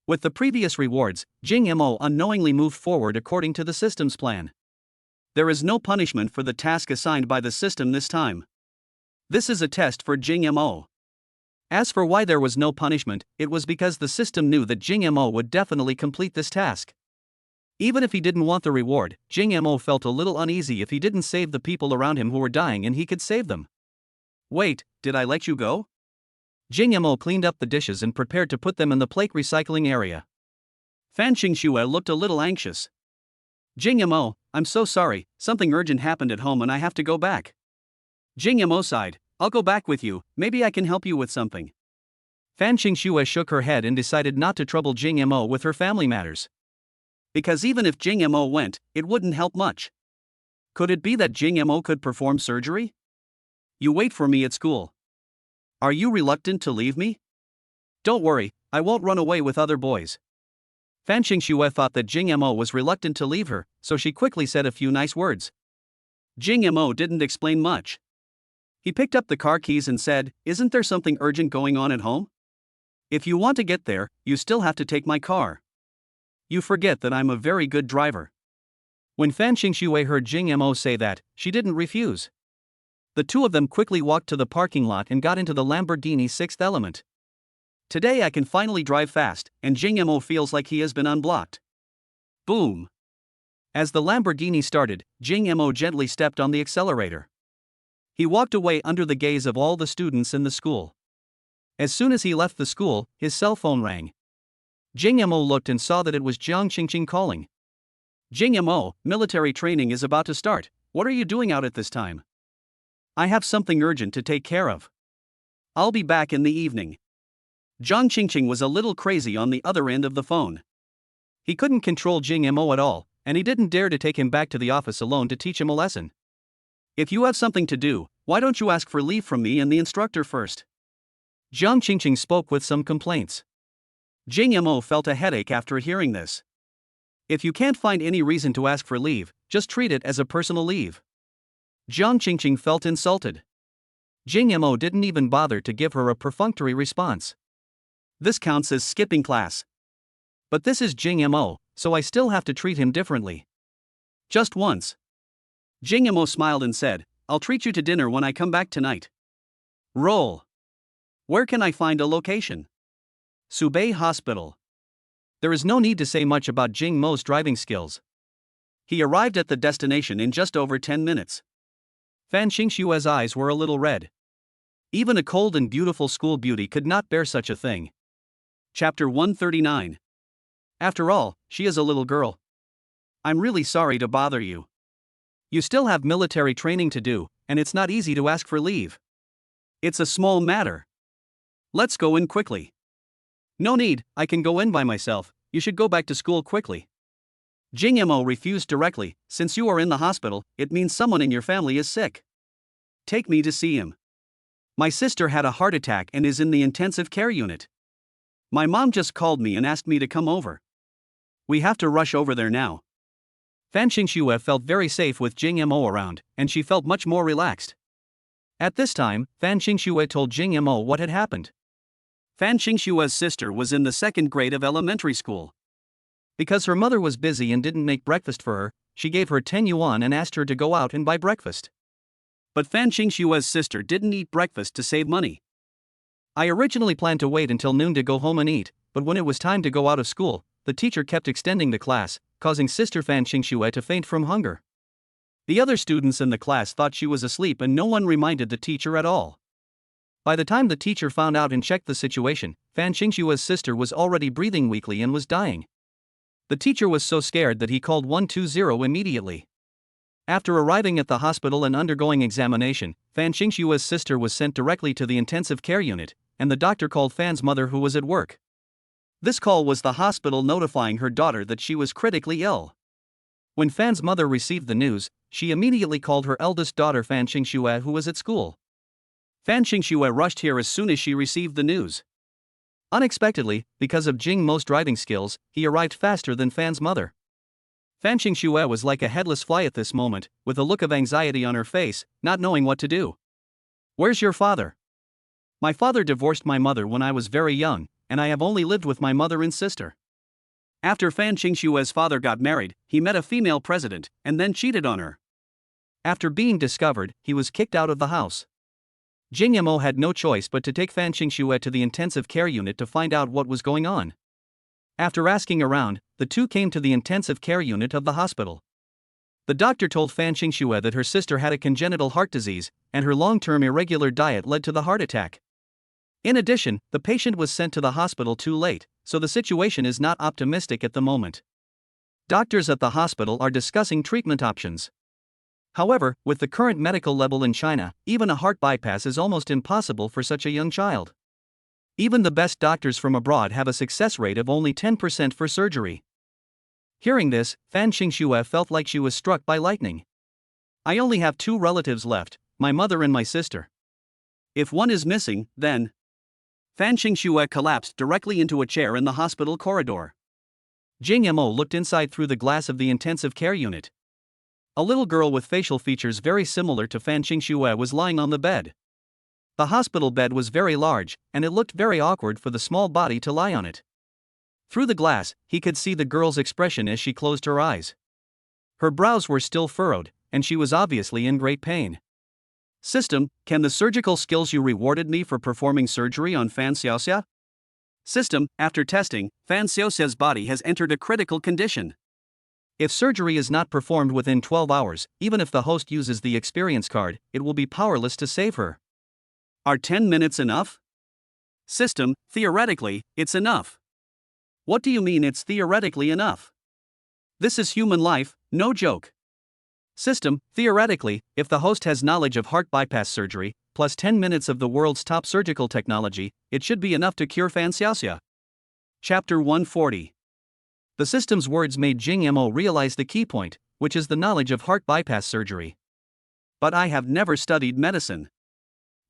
With the previous rewards, Jing Yamo unknowingly moved forward according to the system's plan. There is no punishment for the task assigned by the system this time. This is a test for Jing Yamo. As for why there was no punishment, it was because the system knew that Jing Yamo would definitely complete this task. Even if he didn't want the reward, Jing Yamo felt a little uneasy if he didn't save the people around him who were dying and he could save them. Wait, did I let you go? Jing Yamo cleaned up the dishes and prepared to put them in the plate recycling area. Fan Xingxue looked a little anxious. Jing Yamo, I'm so sorry, something urgent happened at home and I have to go back. Jing Yamo sighed, I'll go back with you, maybe I can help you with something. Fan Xingxue shook her head and decided not to trouble Jing Yamo with her family matters. Because even if Jing Yamo went, it wouldn't help much. Could it be that Jing Yamo could perform surgery? You wait for me at school. Are you reluctant to leave me? Don't worry, I won't run away with other boys. Fan Xingxue thought that Jing Yamo was reluctant to leave her, so she quickly said a few nice words. Jing Yamo didn't explain much. He picked up the car keys and said, Isn't there something urgent going on at home? If you want to get there, you still have to take my car. You forget that I'm a very good driver. When Fan Xingxue heard Jing Yamo say that, she didn't refuse. The two of them quickly walked to the parking lot and got into the Lamborghini 6th Element. Today I can finally drive fast, and Jing Yamo feels like he has been unblocked. Boom! As the Lamborghini started, Jing Yamo gently stepped on the accelerator. He walked away under the gaze of all the students in the school. As soon as he left the school, his cell phone rang. Jing Yamo looked and saw that it was Jiang Qingqing calling. Jing Yamo, military training is about to start. What are you doing out at this time? I have something urgent to take care of. I'll be back in the evening. Jiang Qingqing was a little crazy on the other end of the phone. He couldn't control Jing Yamo at all, and he didn't dare to take him back to the office alone to teach him a lesson. If you have something to do, why don't you ask for leave from me and the instructor first? Jiang Qingqing spoke with some complaints. Jing Yamo felt a headache after hearing this. If you can't find any reason to ask for leave, just treat it as a personal leave. Jiang Qingqing felt insulted. Jing Yamo didn't even bother to give her a perfunctory response. This counts as skipping class. But this is Jing Yamo, so I still have to treat him differently. Just once. Jing Yamo smiled and said, I'll treat you to dinner when I come back tonight. Roll. Where can I find a location? Subei Hospital. There is no need to say much about Jing Mo's driving skills. He arrived at the destination in just over 10 minutes. Fan Xingxue's eyes were a little red. Even a cold and beautiful school beauty could not bear such a thing. Chapter 139. After all, she is a little girl. I'm really sorry to bother you. You still have military training to do, and it's not easy to ask for leave. It's a small matter. Let's go in quickly. No need, I can go in by myself, you should go back to school quickly. Jing Mo refused directly. Since you are in the hospital, it means someone in your family is sick. Take me to see him. My sister had a heart attack and is in the intensive care unit. My mom just called me and asked me to come over. We have to rush over there now. Fan Xingxue felt very safe with Jing Mo around, and she felt much more relaxed. At this time, Fan Xingxue told Jing Mo what had happened. Fan Xingxue's sister was in the second grade of elementary school. Because her mother was busy and didn't make breakfast for her, she gave her 10 yuan and asked her to go out and buy breakfast. But Fan Xingxue's sister didn't eat breakfast to save money. I originally planned to wait until noon to go home and eat, but when it was time to go out of school, the teacher kept extending the class, causing Sister Fan Xingxue to faint from hunger. The other students in the class thought she was asleep and no one reminded the teacher at all. By the time the teacher found out and checked the situation, Fan Xingxue's sister was already breathing weakly and was dying. The teacher was so scared that he called 120 immediately. After arriving at the hospital and undergoing examination, Fan Xingxue's sister was sent directly to the intensive care unit, and the doctor called Fan's mother who was at work. This call was the hospital notifying her daughter that she was critically ill. When Fan's mother received the news, she immediately called her eldest daughter Fan Xingxue who was at school. Fan Xingxue rushed here as soon as she received the news. Unexpectedly, because of Jing Mo's driving skills, he arrived faster than Fan's mother. Fan Xingxue was like a headless fly at this moment, with a look of anxiety on her face, not knowing what to do. Where's your father? My father divorced my mother when I was very young, and I have only lived with my mother and sister. After Fan Xingxue's father got married, he met a female president, and then cheated on her. After being discovered, he was kicked out of the house. Jing Mo had no choice but to take Fan Xingxue to the intensive care unit to find out what was going on. After asking around, the two came to the intensive care unit of the hospital. The doctor told Fan Xingxue that her sister had a congenital heart disease, and her long-term irregular diet led to the heart attack. In addition, the patient was sent to the hospital too late, so the situation is not optimistic at the moment. Doctors at the hospital are discussing treatment options. However, with the current medical level in China, even a heart bypass is almost impossible for such a young child. Even the best doctors from abroad have a success rate of only 10% for surgery. Hearing this, Fan Xingxue felt like she was struck by lightning. I only have two relatives left, my mother and my sister. If one is missing, then... Fan Xingxue collapsed directly into a chair in the hospital corridor. Jing Mo looked inside through the glass of the intensive care unit. A little girl with facial features very similar to Fan Xingxue was lying on the bed. The hospital bed was very large, and it looked very awkward for the small body to lie on it. Through the glass, he could see the girl's expression as she closed her eyes. Her brows were still furrowed, and she was obviously in great pain. System, can the surgical skills you rewarded me for performing surgery on Fan Xiaoxia? System, after testing, Fan Xiaoxia's body has entered a critical condition. If surgery is not performed within 12 hours, even if the host uses the experience card, it will be powerless to save her. Are 10 minutes enough? System, theoretically, it's enough. What do you mean it's theoretically enough? This is human life, no joke. System, theoretically, if the host has knowledge of heart bypass surgery, plus 10 minutes of the world's top surgical technology, it should be enough to cure Fan Xiaoxia. Chapter 140. The system's words made Jing Mo realize the key point, which is the knowledge of heart bypass surgery. But I have never studied medicine.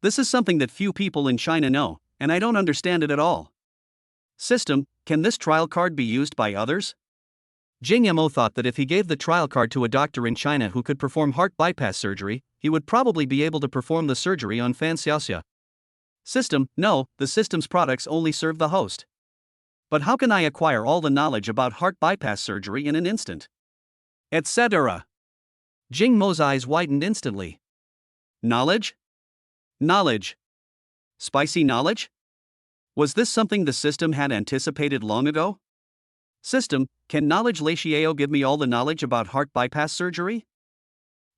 This is something that few people in China know, and I don't understand it at all. System, can this trial card be used by others? Jing Mo thought that if he gave the trial card to a doctor in China who could perform heart bypass surgery, he would probably be able to perform the surgery on Fan Xiaoxia. System, no, the system's products only serve the host. But how can I acquire all the knowledge about heart bypass surgery in an instant? Etc. Jing Mo's eyes widened instantly. Knowledge? Knowledge. Spicy knowledge? Was this something the system had anticipated long ago? System, can knowledge Latio give me all the knowledge about heart bypass surgery?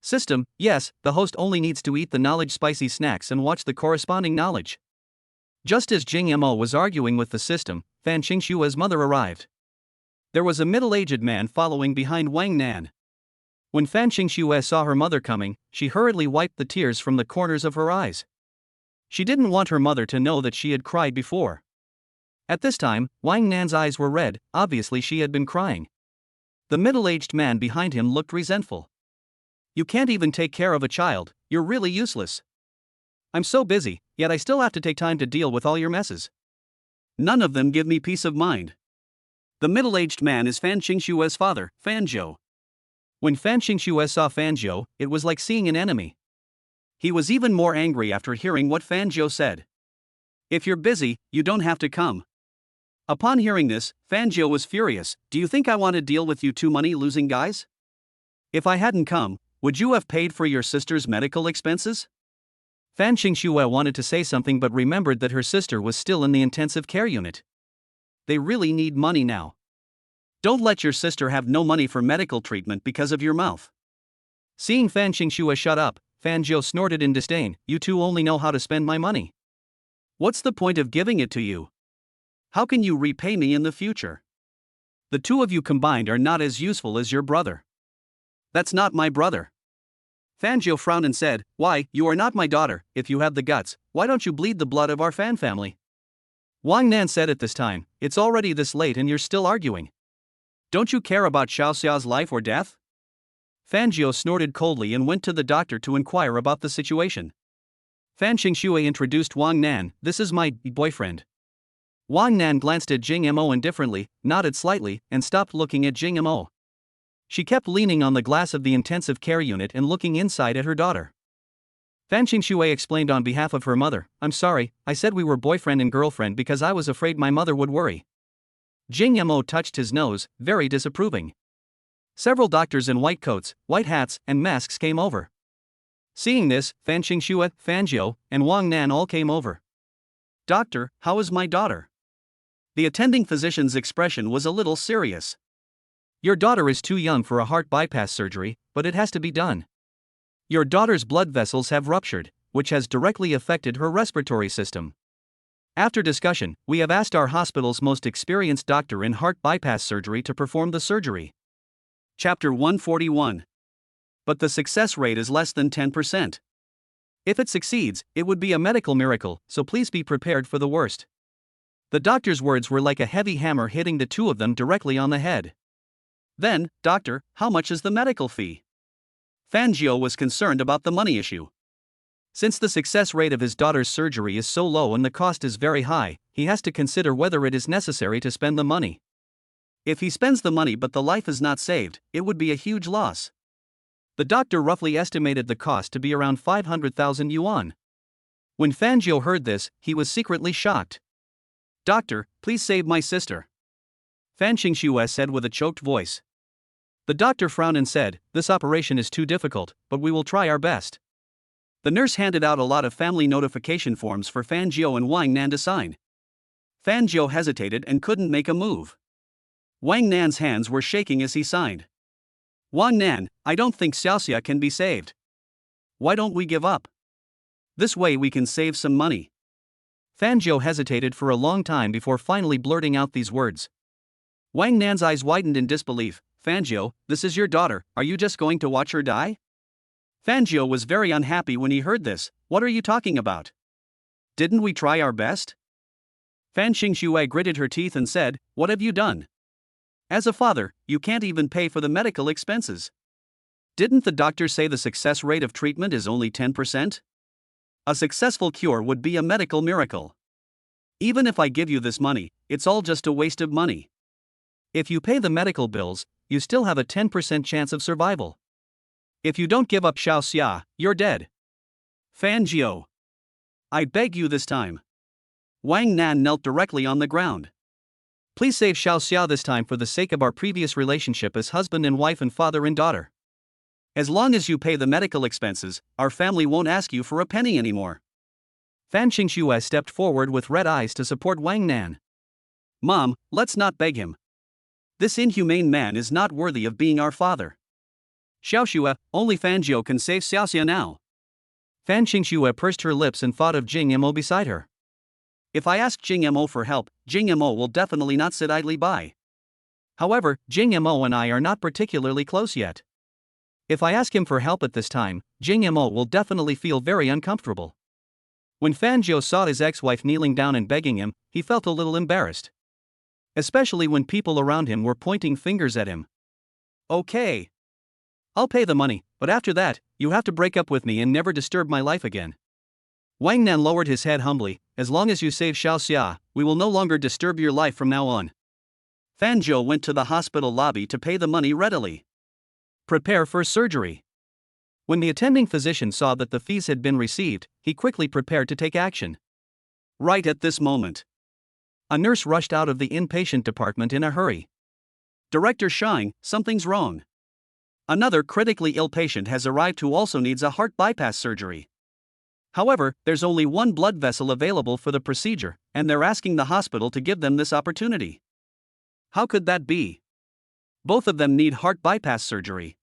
System, yes, the host only needs to eat the knowledge spicy snacks and watch the corresponding knowledge. Just as Jing Mo was arguing with the system, Fan Xingxue's mother arrived. There was a middle-aged man following behind Wang Nan. When Fan Xingxue saw her mother coming, she hurriedly wiped the tears from the corners of her eyes. She didn't want her mother to know that she had cried before. At this time, Wang Nan's eyes were red, obviously she had been crying. The middle-aged man behind him looked resentful. You can't even take care of a child, you're really useless. I'm so busy, yet I still have to take time to deal with all your messes. None of them give me peace of mind. The middle-aged man is Fan Qingshue's father, Fan Zhou. When Fan Qingxue saw Fan Zhou, it was like seeing an enemy. He was even more angry after hearing what Fan Zhou said. If you're busy, you don't have to come. Upon hearing this, Fan Zhou was furious. Do you think I want to deal with you two money-losing guys? If I hadn't come, would you have paid for your sister's medical expenses? Fan Qingxue wanted to say something but remembered that her sister was still in the intensive care unit. They really need money now. Don't let your sister have no money for medical treatment because of your mouth. Seeing Fan Qingxue shut up, Fan Zhou snorted in disdain. You two only know how to spend my money. What's the point of giving it to you? How can you repay me in the future? The two of you combined are not as useful as your brother. That's not my brother. Fan Zhou frowned and said, Why, you are not my daughter. If you have the guts, why don't you bleed the blood of our Fan family? Wang Nan said at this time, It's already this late and you're still arguing. Don't you care about Xiao Xiao's life or death? Fan Zhou snorted coldly and went to the doctor to inquire about the situation. Fan Qingxue introduced Wang Nan. This is my boyfriend. Wang Nan glanced at Jing Mo indifferently, nodded slightly, and stopped looking at Jing Mo. She kept leaning on the glass of the intensive care unit and looking inside at her daughter. Fan Qingxue explained on behalf of her mother, I'm sorry, I said we were boyfriend and girlfriend because I was afraid my mother would worry. Jing Mo touched his nose, very disapproving. Several doctors in white coats, white hats, and masks came over. Seeing this, Fan Qingxue, Fan Zhou, and Wang Nan all came over. Doctor, how is my daughter? The attending physician's expression was a little serious. Your daughter is too young for a heart bypass surgery, but it has to be done. Your daughter's blood vessels have ruptured, which has directly affected her respiratory system. After discussion, we have asked our hospital's most experienced doctor in heart bypass surgery to perform the surgery. Chapter 141. But the success rate is less than 10%. If it succeeds, it would be a medical miracle, so please be prepared for the worst. The doctor's words were like a heavy hammer hitting the two of them directly on the head. Then, doctor, how much is the medical fee? Fan Zhou was concerned about the money issue. Since the success rate of his daughter's surgery is so low and the cost is very high, he has to consider whether it is necessary to spend the money. If he spends the money but the life is not saved, it would be a huge loss. The doctor roughly estimated the cost to be around 500,000 yuan. When Fan Zhou heard this, he was secretly shocked. Doctor, please save my sister. Fan Qingxue said with a choked voice. The doctor frowned and said, This operation is too difficult, but we will try our best. The nurse handed out a lot of family notification forms for Fan Zhou and Wang Nan to sign. Fan Zhou hesitated and couldn't make a move. Wang Nan's hands were shaking as he signed. Wang Nan, I don't think Xiaoxia can be saved. Why don't we give up? This way we can save some money. Fan Zhou hesitated for a long time before finally blurting out these words. Wang Nan's eyes widened in disbelief. Fan Zhou, this is your daughter, are you just going to watch her die? Fan Zhou was very unhappy when he heard this. What are you talking about? Didn't we try our best? Fan Qingxue gritted her teeth and said, What have you done? As a father, you can't even pay for the medical expenses. Didn't the doctor say the success rate of treatment is only 10%? A successful cure would be a medical miracle. Even if I give you this money, it's all just a waste of money. If you pay the medical bills, you still have a 10% chance of survival. If you don't give up Xiao Xia, you're dead. Fan Zhou. I beg you this time. Wang Nan knelt directly on the ground. Please save Xiao Xia this time for the sake of our previous relationship as husband and wife and father and daughter. As long as you pay the medical expenses, our family won't ask you for a penny anymore. Fan Qingxue stepped forward with red eyes to support Wang Nan. Mom, let's not beg him. This inhumane man is not worthy of being our father. Xiaoxue, only Fan Zhou can save Xiaoxia now. Fan Qingxue pursed her lips and thought of Jing Mo beside her. If I ask Jing Mo for help, Jing Mo will definitely not sit idly by. However, Jing Mo and I are not particularly close yet. If I ask him for help at this time, Jing Mo will definitely feel very uncomfortable. When Fan Zhou saw his ex-wife kneeling down and begging him, he felt a little embarrassed. Especially when people around him were pointing fingers at him. Okay. I'll pay the money, but after that, you have to break up with me and never disturb my life again. Wang Nan lowered his head humbly. As long as you save Xiao Xia, we will no longer disturb your life from now on. Fan Zhou went to the hospital lobby to pay the money readily. Prepare for surgery. When the attending physician saw that the fees had been received, he quickly prepared to take action. Right at this moment, a nurse rushed out of the inpatient department in a hurry. Director Shang, something's wrong. Another critically ill patient has arrived who also needs a heart bypass surgery. However, there's only one blood vessel available for the procedure, and they're asking the hospital to give them this opportunity. How could that be? Both of them need heart bypass surgery.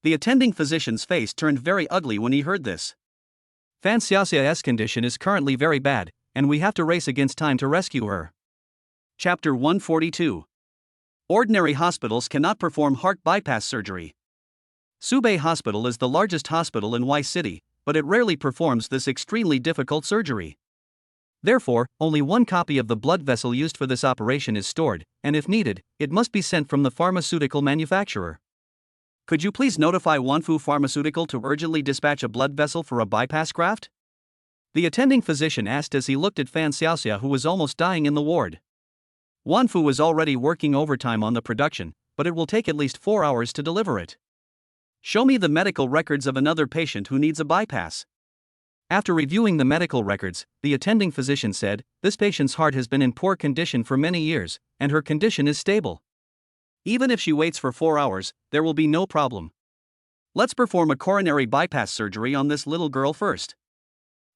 The attending physician's face turned very ugly when he heard this. Fan Xiaoxia's condition is currently very bad, and we have to race against time to rescue her. Chapter 142. Ordinary hospitals cannot perform heart bypass surgery. Subei Hospital is the largest hospital in Y City, but it rarely performs this extremely difficult surgery. Therefore, only one copy of the blood vessel used for this operation is stored, and if needed, it must be sent from the pharmaceutical manufacturer. Could you please notify Wanfu Pharmaceutical to urgently dispatch a blood vessel for a bypass graft? The attending physician asked as he looked at Fan Xiaoxia, who was almost dying in the ward. Wanfu was already working overtime on the production, but it will take at least 4 hours to deliver it. Show me the medical records of another patient who needs a bypass. After reviewing the medical records, the attending physician said, this patient's heart has been in poor condition for many years, and her condition is stable. Even if she waits for 4 hours, there will be no problem. Let's perform a coronary bypass surgery on this little girl first.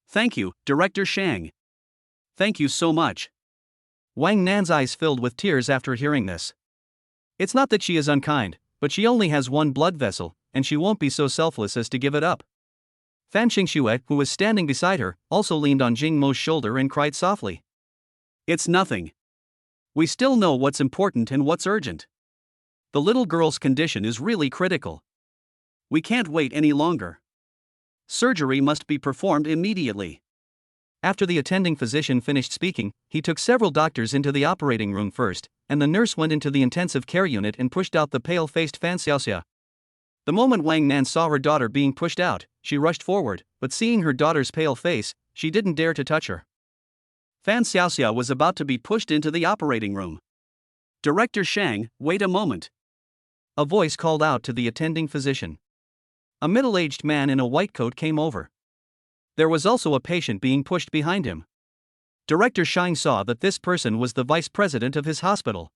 Thank you, Director Shang. Thank you so much. Wang Nan's eyes filled with tears after hearing this. It's not that she is unkind, but she only has one blood vessel, and she won't be so selfless as to give it up. Fan Xingxue, who was standing beside her, also leaned on Jing Mo's shoulder and cried softly. It's nothing. We still know what's important and what's urgent. The little girl's condition is really critical. We can't wait any longer. Surgery must be performed immediately. After the attending physician finished speaking, he took several doctors into the operating room first, and the nurse went into the intensive care unit and pushed out the pale-faced Fan Xiaoxia. The moment Wang Nan saw her daughter being pushed out, she rushed forward, but seeing her daughter's pale face, she didn't dare to touch her. Fan Xiaoxia was about to be pushed into the operating room. Director Shang, wait a moment. A voice called out to the attending physician. A middle-aged man in a white coat came over. There was also a patient being pushed behind him. Director Shang saw that this person was the vice president of his hospital.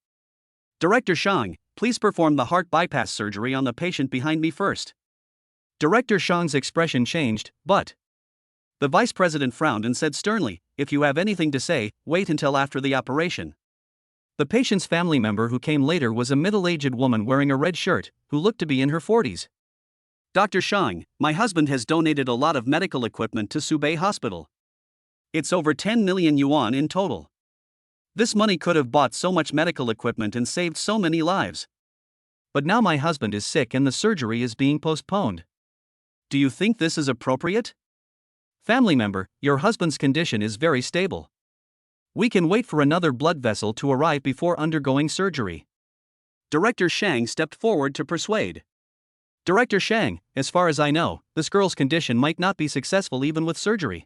Director Shang, please perform the heart bypass surgery on the patient behind me first. Director Shang's expression changed, but the vice president frowned and said sternly, if you have anything to say, wait until after the operation. The patient's family member who came later was a middle-aged woman wearing a red shirt, who looked to be in her 40s. Dr. Shang, my husband has donated a lot of medical equipment to Subei Hospital. It's over 10 million yuan in total. This money could have bought so much medical equipment and saved so many lives. But now my husband is sick and the surgery is being postponed. Do you think this is appropriate? Family member, your husband's condition is very stable. We can wait for another blood vessel to arrive before undergoing surgery. Director Shang stepped forward to persuade. Director Shang, as far as I know, this girl's condition might not be successful even with surgery.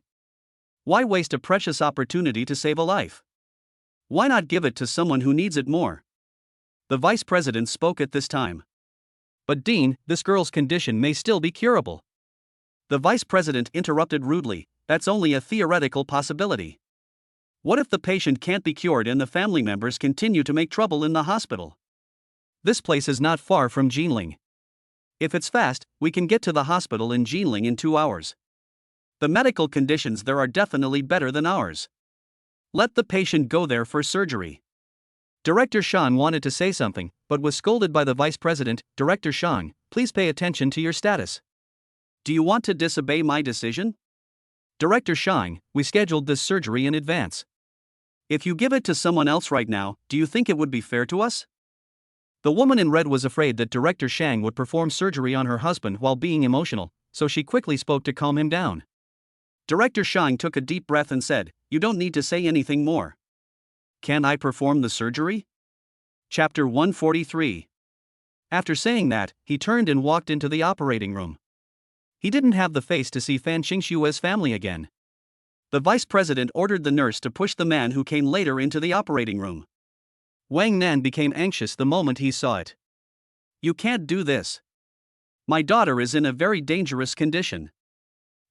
Why waste a precious opportunity to save a life? Why not give it to someone who needs it more? The vice president spoke at this time. But Dean, this girl's condition may still be curable. The vice president interrupted rudely, that's only a theoretical possibility. What if the patient can't be cured and the family members continue to make trouble in the hospital? This place is not far from Jinling. If it's fast, we can get to the hospital in Jinling in 2 hours. The medical conditions there are definitely better than ours. Let the patient go there for surgery. Director Shan wanted to say something, but was scolded by the vice president. Director Shang, please pay attention to your status. Do you want to disobey my decision? Director Shang, we scheduled this surgery in advance. If you give it to someone else right now, do you think it would be fair to us? The woman in red was afraid that Director Shang would perform surgery on her husband while being emotional, so she quickly spoke to calm him down. Director Shang took a deep breath and said, "You don't need to say anything more. Can I perform the surgery?" Chapter 143. After saying that, he turned and walked into the operating room. He didn't have the face to see Fan Qingshua's family again. The vice president ordered the nurse to push the man who came later into the operating room. Wang Nan became anxious the moment he saw it. "You can't do this. My daughter is in a very dangerous condition.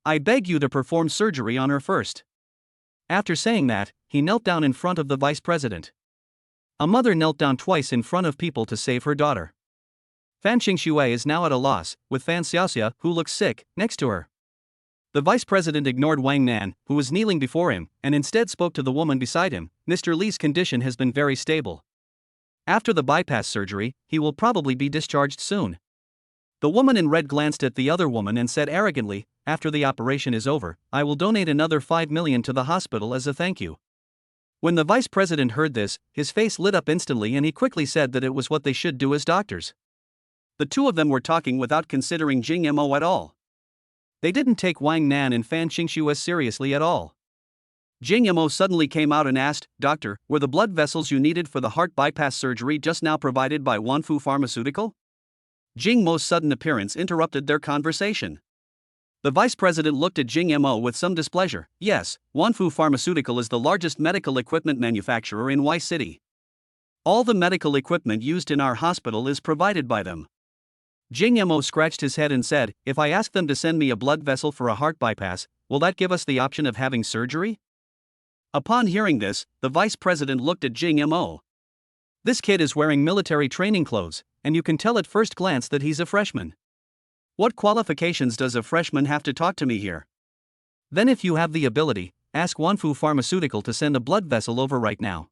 I beg you to perform surgery on her first." After saying that, he knelt down in front of the vice president. A mother knelt down twice in front of people to save her daughter. Fan Qingxue is now at a loss, with Fan Xiaoxia, who looks sick, next to her. The vice president ignored Wang Nan, who was kneeling before him, and instead spoke to the woman beside him. "Mr. Li's condition has been very stable. After the bypass surgery, he will probably be discharged soon." The woman in red glanced at the other woman and said arrogantly, "After the operation is over, I will donate another 5 million to the hospital as a thank you." When the vice president heard this, his face lit up instantly and he quickly said that it was what they should do as doctors. The two of them were talking without considering Jing Mo at all. They didn't take Wang Nan and Fan Qingshuo seriously at all. Jing Mo suddenly came out and asked, "Doctor, were the blood vessels you needed for the heart bypass surgery just now provided by Wanfu Pharmaceutical?" Jing Mo's sudden appearance interrupted their conversation. The vice president looked at Jing Mo with some displeasure. "Yes, Wanfu Pharmaceutical is the largest medical equipment manufacturer in Y City. All the medical equipment used in our hospital is provided by them." Jing Mo scratched his head and said, "If I ask them to send me a blood vessel for a heart bypass, will that give us the option of having surgery?" Upon hearing this, the vice president looked at Jing Mo. This kid is wearing military training clothes, and you can tell at first glance that he's a freshman. What qualifications does a freshman have to talk to me here? Then if you have the ability, ask Wanfu Pharmaceutical to send a blood vessel over right now.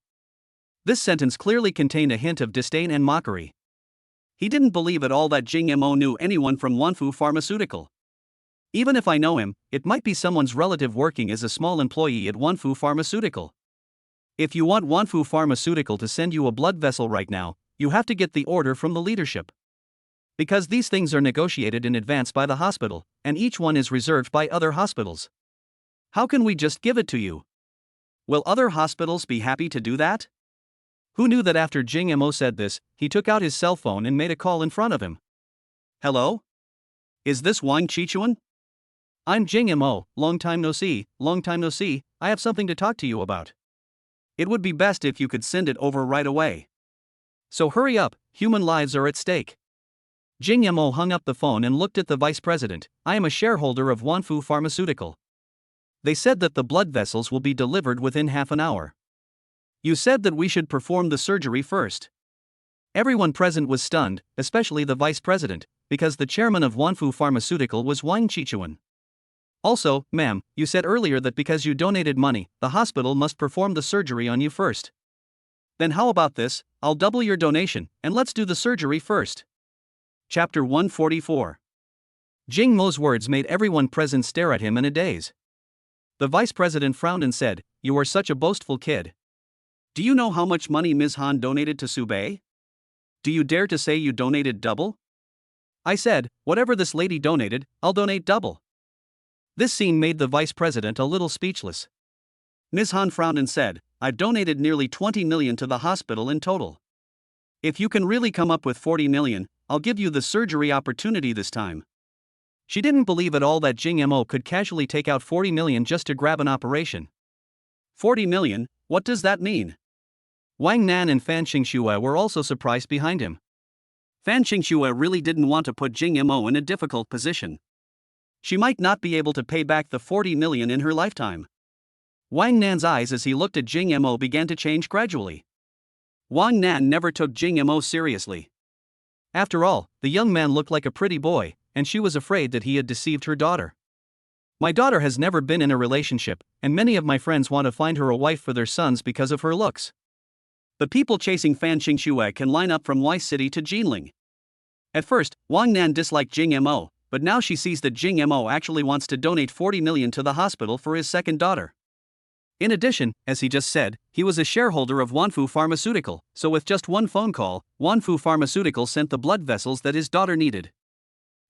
This sentence clearly contained a hint of disdain and mockery. He didn't believe at all that Jing Mo knew anyone from Wanfu Pharmaceutical. "Even if I know him, it might be someone's relative working as a small employee at Wanfu Pharmaceutical. If you want Wanfu Pharmaceutical to send you a blood vessel right now, you have to get the order from the leadership. Because these things are negotiated in advance by the hospital, and each one is reserved by other hospitals. How can we just give it to you? Will other hospitals be happy to do that?" Who knew that after Jing Mo said this, he took out his cell phone and made a call in front of him. "Hello? Is this Wang Qichuan? I'm Jing Mo, long time no see, I have something to talk to you about. It would be best if you could send it over right away. So hurry up, human lives are at stake." Jing Mo hung up the phone and looked at the vice president. "I am a shareholder of Wanfu Pharmaceutical. They said that the blood vessels will be delivered within half an hour. You said that we should perform the surgery first." Everyone present was stunned, especially the vice president, because the chairman of Wanfu Pharmaceutical was Wang Qichuan. "Also, ma'am, you said earlier that because you donated money, the hospital must perform the surgery on you first. Then how about this? I'll double your donation, and let's do the surgery first." Chapter 144. Jing Mo's words made everyone present stare at him in a daze. The vice president frowned and said, "You are such a boastful kid. Do you know how much money Ms. Han donated to Subei? Do you dare to say you donated double?" I said, "Whatever this lady donated, I'll donate double." This scene made the vice president a little speechless. Ms. Han frowned and said, "I've donated nearly 20 million to the hospital in total. If you can really come up with 40 million, I'll give you the surgery opportunity this time." She didn't believe at all that Jing Mo could casually take out 40 million just to grab an operation. 40 million, what does that mean? Wang Nan and Fan Qingshuo were also surprised behind him. Fan Qingshuo really didn't want to put Jing Mo in a difficult position. She might not be able to pay back the 40 million in her lifetime. Wang Nan's eyes as he looked at Jing Mo began to change gradually. Wang Nan never took Jing Mo seriously. After all, the young man looked like a pretty boy, and she was afraid that he had deceived her daughter. "My daughter has never been in a relationship, and many of my friends want to find her a wife for their sons because of her looks. The people chasing Fan Qingshuo can line up from Y City to Jinling." At first, Wang Nan disliked Jing Mo, but now she sees that Jing Mo actually wants to donate 40 million to the hospital for his second daughter. In addition, as he just said, he was a shareholder of Wanfu Pharmaceutical, so with just one phone call, Wanfu Pharmaceutical sent the blood vessels that his daughter needed.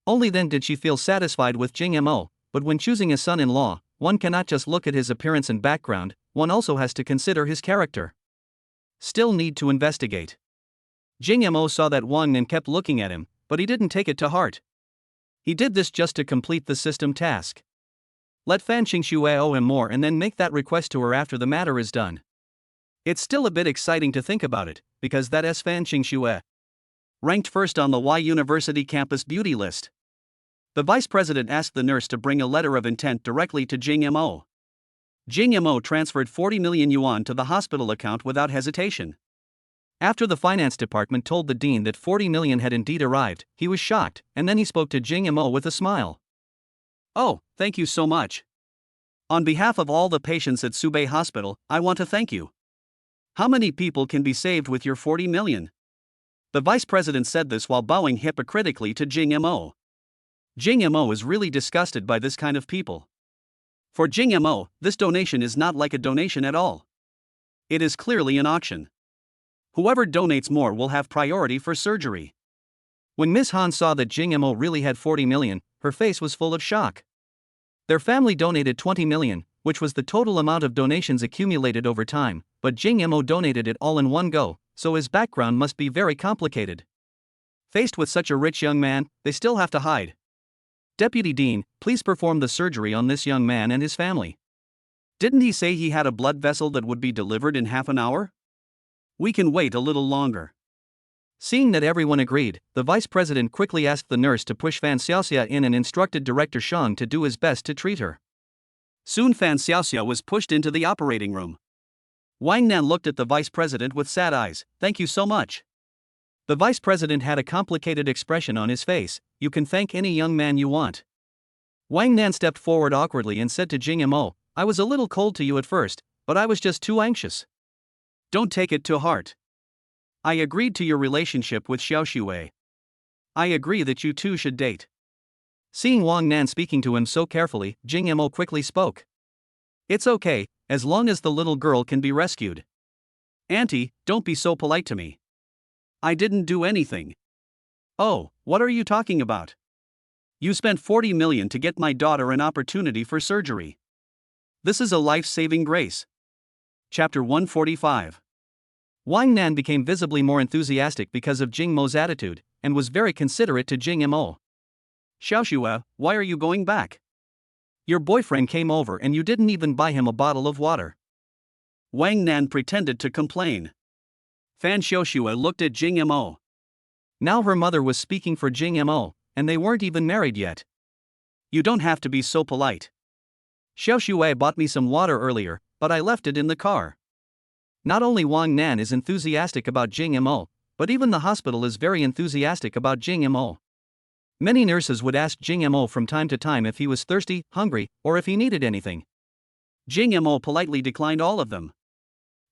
Only then did she feel satisfied with Jing Mo, but when choosing a son-in-law, one cannot just look at his appearance and background, one also has to consider his character. Still need to investigate. Jing Mo saw that Wang Nan kept looking at him, but he didn't take it to heart. He did this just to complete the system task. Let Fan Qingxue owe him more and then make that request to her after the matter is done. It's still a bit exciting to think about it, because that S Fan Qingxue ranked first on the Y University campus beauty list. The vice president asked the nurse to bring a letter of intent directly to Jing Mo. Jing Mo transferred 40 million yuan to the hospital account without hesitation. After the finance department told the dean that 40 million had indeed arrived, he was shocked, and then he spoke to Jing Mo with a smile. "Oh, thank you so much. On behalf of all the patients at Subei Hospital, I want to thank you. How many people can be saved with your 40 million? The vice president said this while bowing hypocritically to Jing Mo. Jing Mo is really disgusted by this kind of people. For Jing Mo, this donation is not like a donation at all. It is clearly an auction. Whoever donates more will have priority for surgery." When Ms. Han saw that Jing Mo really had 40 million, her face was full of shock. Their family donated 20 million, which was the total amount of donations accumulated over time, but Jing Mo donated it all in one go, so his background must be very complicated. Faced with such a rich young man, they still have to hide. "Deputy Dean, please perform the surgery on this young man and his family. Didn't he say he had a blood vessel that would be delivered in half an hour? We can wait a little longer." Seeing that everyone agreed, the vice president quickly asked the nurse to push Fan Xiaoxia in and instructed Director Shang to do his best to treat her. Soon Fan Xiaoxia was pushed into the operating room. Wang Nan looked at the vice president with sad eyes. "Thank you so much." The vice president had a complicated expression on his face. "You can thank any young man you want." Wang Nan stepped forward awkwardly and said to Jing Mo, "I was a little cold to you at first, but I was just too anxious. Don't take it to heart. I agreed to your relationship with Xiao Xue. I agree that you two should date." Seeing Wang Nan speaking to him so carefully, Jing Mo quickly spoke. "It's okay, as long as the little girl can be rescued. Auntie, don't be so polite to me. I didn't do anything." "Oh, what are you talking about? You spent 40 million to get my daughter an opportunity for surgery. This is a life-saving grace." Chapter 145. Wang Nan became visibly more enthusiastic because of Jing Mo's attitude, and was very considerate to Jing Mo. "Xiao Xue, why are you going back? Your boyfriend came over and you didn't even buy him a bottle of water." Wang Nan pretended to complain. Fan Xiaoxue looked at Jing Mo. Now her mother was speaking for Jing Mo, and they weren't even married yet. "You don't have to be so polite. Xiao Xue bought me some water earlier, but I left it in the car." Not only Wang Nan is enthusiastic about Jing Mo, but even the hospital is very enthusiastic about Jing Mo. Many nurses would ask Jing Mo from time to time if he was thirsty, hungry, or if he needed anything. Jing Mo politely declined all of them.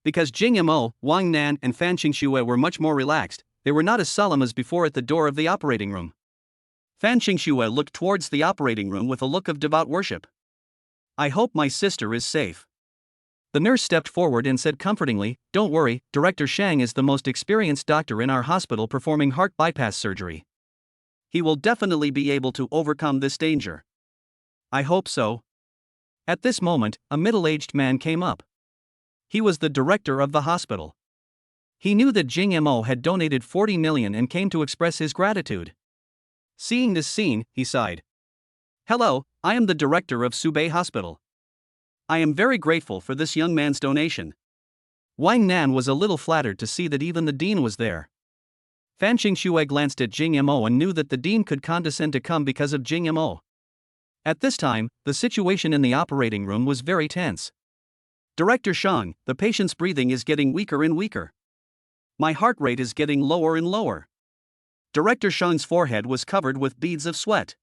Because Jing Mo, Wang Nan, and Fan Qingxue were much more relaxed, they were not as solemn as before at the door of the operating room. Fan Qingxue looked towards the operating room with a look of devout worship. "I hope my sister is safe." The nurse stepped forward and said comfortingly, "Don't worry, Director Shang is the most experienced doctor in our hospital performing heart bypass surgery. He will definitely be able to overcome this danger." "I hope so." At this moment, a middle-aged man came up. He was the director of the hospital. He knew that Jing Mo had donated 40 million and came to express his gratitude. Seeing this scene, he sighed. "Hello, I am the director of Subei Hospital. I am very grateful for this young man's donation." Wang Nan was a little flattered to see that even the dean was there. Fan Qingxue glanced at Jing Mo and knew that the dean could condescend to come because of Jing Mo. At this time, the situation in the operating room was very tense. "Director Shang, the patient's breathing is getting weaker and weaker. My heart rate is getting lower and lower." Director Shang's forehead was covered with beads of sweat.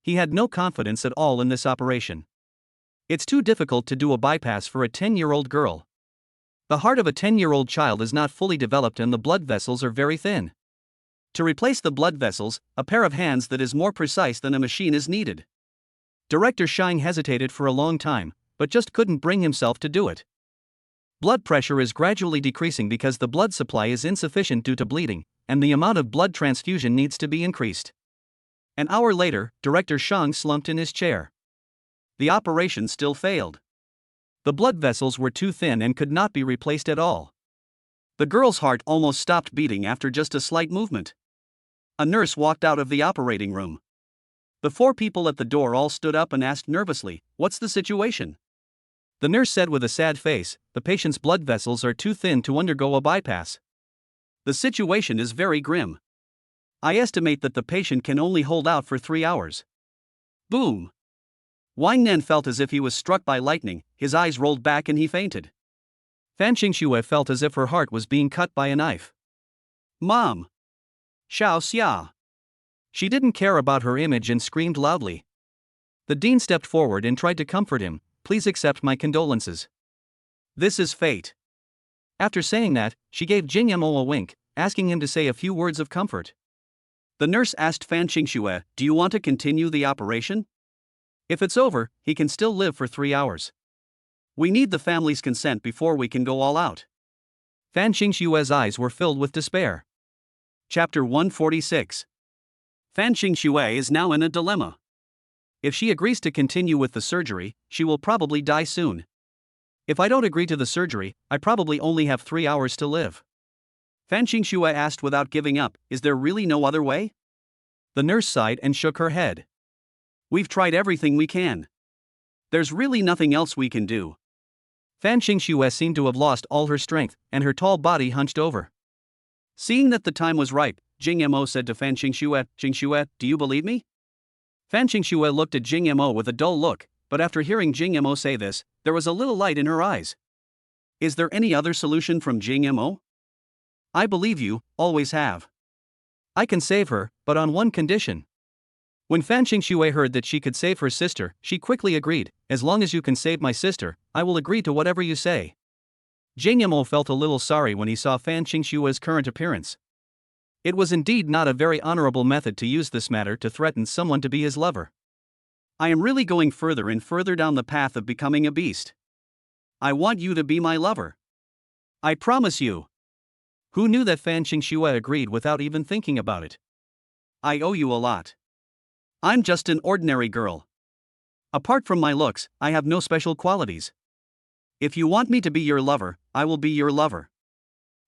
He had no confidence at all in this operation. It's too difficult to do a bypass for a 10-year-old girl. The heart of a 10-year-old child is not fully developed and the blood vessels are very thin. To replace the blood vessels, a pair of hands that is more precise than a machine is needed. Director Shang hesitated for a long time, but just couldn't bring himself to do it. Blood pressure is gradually decreasing because the blood supply is insufficient due to bleeding, and the amount of blood transfusion needs to be increased. An hour later, Director Shang slumped in his chair. The operation still failed. The blood vessels were too thin and could not be replaced at all. The girl's heart almost stopped beating after just a slight movement. A nurse walked out of the operating room. The four people at the door all stood up and asked nervously, "What's the situation?" The nurse said with a sad face, "The patient's blood vessels are too thin to undergo a bypass. The situation is very grim. I estimate that the patient can only hold out for 3 hours." Boom! Wang Nen felt as if he was struck by lightning, his eyes rolled back and he fainted. Fan Qingxue felt as if her heart was being cut by a knife. "Mom! Xiao Xia!" She didn't care about her image and screamed loudly. The dean stepped forward and tried to comfort him. "Please accept my condolences. This is fate." After saying that, she gave Jing Mo a wink, asking him to say a few words of comfort. The nurse asked Fan Qingxue, "Do you want to continue the operation? If it's over, he can still live for 3 hours. We need the family's consent before we can go all out." Fan Qingxue's eyes were filled with despair. Chapter 146. Fan Qingxue is now in a dilemma. If she agrees to continue with the surgery, she will probably die soon. If I don't agree to the surgery, I probably only have 3 hours to live. Fan Qingxue asked without giving up, "Is there really no other way?" The nurse sighed and shook her head. "We've tried everything we can. There's really nothing else we can do." Fan Qingxue seemed to have lost all her strength, and her tall body hunched over. Seeing that the time was ripe, Jing Mo said to Fan Qingxue, "Qingxue, do you believe me?" Fan Qingxue looked at Jing Mo with a dull look, but after hearing Jing Mo say this, there was a little light in her eyes. "Is there any other solution from Jing Mo?" "I believe you, always have. I can save her, but on one condition." When Fan Qingxue heard that she could save her sister, she quickly agreed, "As long as you can save my sister, I will agree to whatever you say." Jing Mo felt a little sorry when he saw Fan Qingxue's current appearance. It was indeed not a very honorable method to use this matter to threaten someone to be his lover. "I am really going further and further down the path of becoming a beast. I want you to be my lover. I promise you." Who knew that Fan Qingxue agreed without even thinking about it? "I owe you a lot. I'm just an ordinary girl. Apart from my looks, I have no special qualities. If you want me to be your lover, I will be your lover.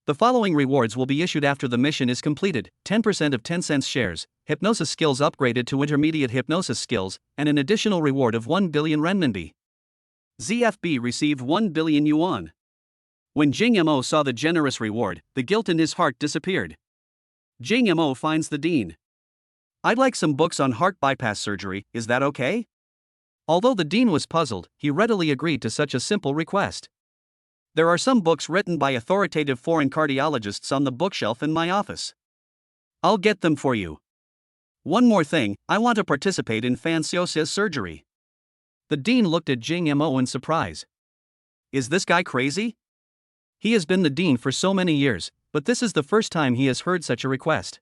The following rewards will be issued after the mission is completed: 10% of Tencent's shares, hypnosis skills upgraded to intermediate hypnosis skills, and an additional reward of 1 billion renminbi. ZFB received 1 billion yuan. When Jing Mo saw the generous reward, the guilt in his heart disappeared. Jing Mo finds the dean. "I'd like some books on heart bypass surgery, is that okay?" Although the dean was puzzled, he readily agreed to such a simple request. "There are some books written by authoritative foreign cardiologists on the bookshelf in my office. I'll get them for you. One more thing, I want to participate in Fan Xiaoxia's surgery." The dean looked at Jing Mo in surprise. Is this guy crazy? He has been the dean for so many years, but this is the first time he has heard such a request.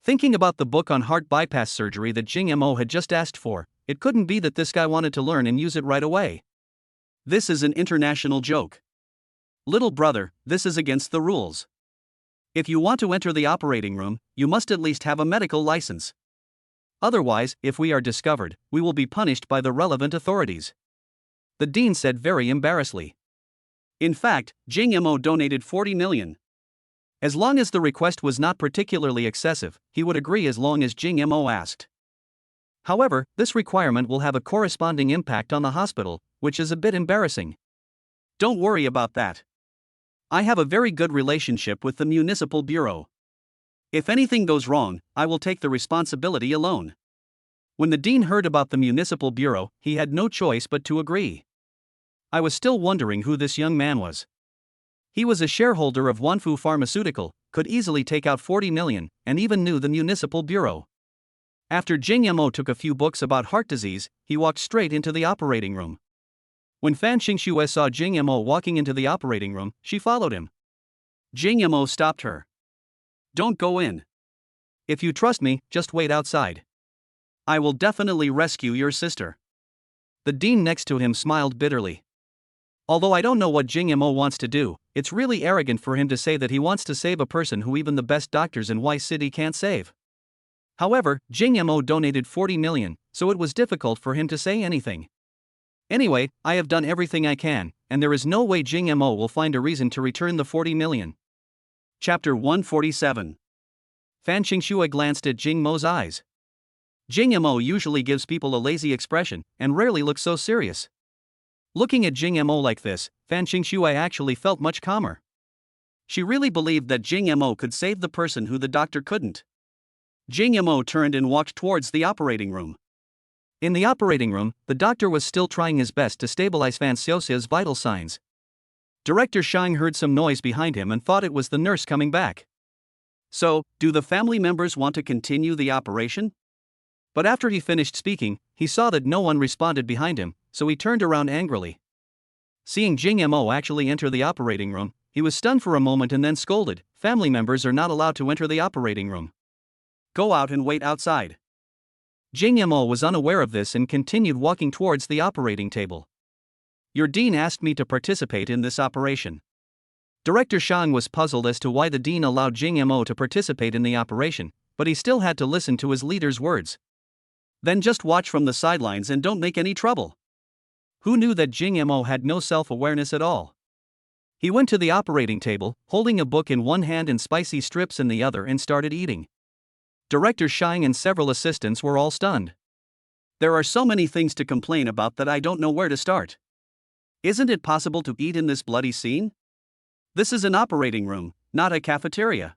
Thinking about the book on heart bypass surgery that Jing Mo had just asked for, it couldn't be that this guy wanted to learn and use it right away. This is an international joke. Little brother, this is against the rules. If you want to enter the operating room, you must at least have a medical license. Otherwise, if we are discovered, we will be punished by the relevant authorities. The dean said very embarrassedly. In fact, Jing Mo donated 40 million. As long as the request was not particularly excessive, he would agree as long as Jing Mo asked. However, this requirement will have a corresponding impact on the hospital, which is a bit embarrassing. Don't worry about that. I have a very good relationship with the municipal bureau. If anything goes wrong, I will take the responsibility alone. When the dean heard about the municipal bureau, he had no choice but to agree. I was still wondering who this young man was. He was a shareholder of Wanfu Pharmaceutical, could easily take out 40 million, and even knew the municipal bureau. After Jing Mo took a few books about heart disease, he walked straight into the operating room. When Fan Qingxue saw Jing Mo walking into the operating room, she followed him. Jing Mo stopped her. "Don't go in. If you trust me, just wait outside. I will definitely rescue your sister." The dean next to him smiled bitterly. Although I don't know what Jing Mo wants to do, it's really arrogant for him to say that he wants to save a person who even the best doctors in Y City can't save. However, Jing Mo donated 40 million, so it was difficult for him to say anything. Anyway, I have done everything I can, and there is no way Jing Mo will find a reason to return the 40 million. Chapter 147. Fan Qingxue glanced at Jing Mo's eyes. Jing Mo usually gives people a lazy expression and rarely looks so serious. Looking at Jing Mo like this, Fan Qingxue actually felt much calmer. She really believed that Jing Mo could save the person who the doctor couldn't. Jing Mo turned and walked towards the operating room. In the operating room, the doctor was still trying his best to stabilize Fan Xiaoxia's vital signs. Director Shang heard some noise behind him and thought it was the nurse coming back. So, do the family members want to continue the operation? But after he finished speaking, he saw that no one responded behind him, so he turned around angrily. Seeing Jing Mo actually enter the operating room, he was stunned for a moment and then scolded, "Family members are not allowed to enter the operating room. Go out and wait outside." Jing Mo was unaware of this and continued walking towards the operating table. "Your dean asked me to participate in this operation." Director Shang was puzzled as to why the dean allowed Jing Mo to participate in the operation, but he still had to listen to his leader's words. Then just watch from the sidelines and don't make any trouble. Who knew that Jing Mo had no self-awareness at all? He went to the operating table, holding a book in one hand and spicy strips in the other, and started eating. Director Shang and several assistants were all stunned. "There are so many things to complain about that I don't know where to start. Isn't it possible to eat in this bloody scene? This is an operating room, not a cafeteria.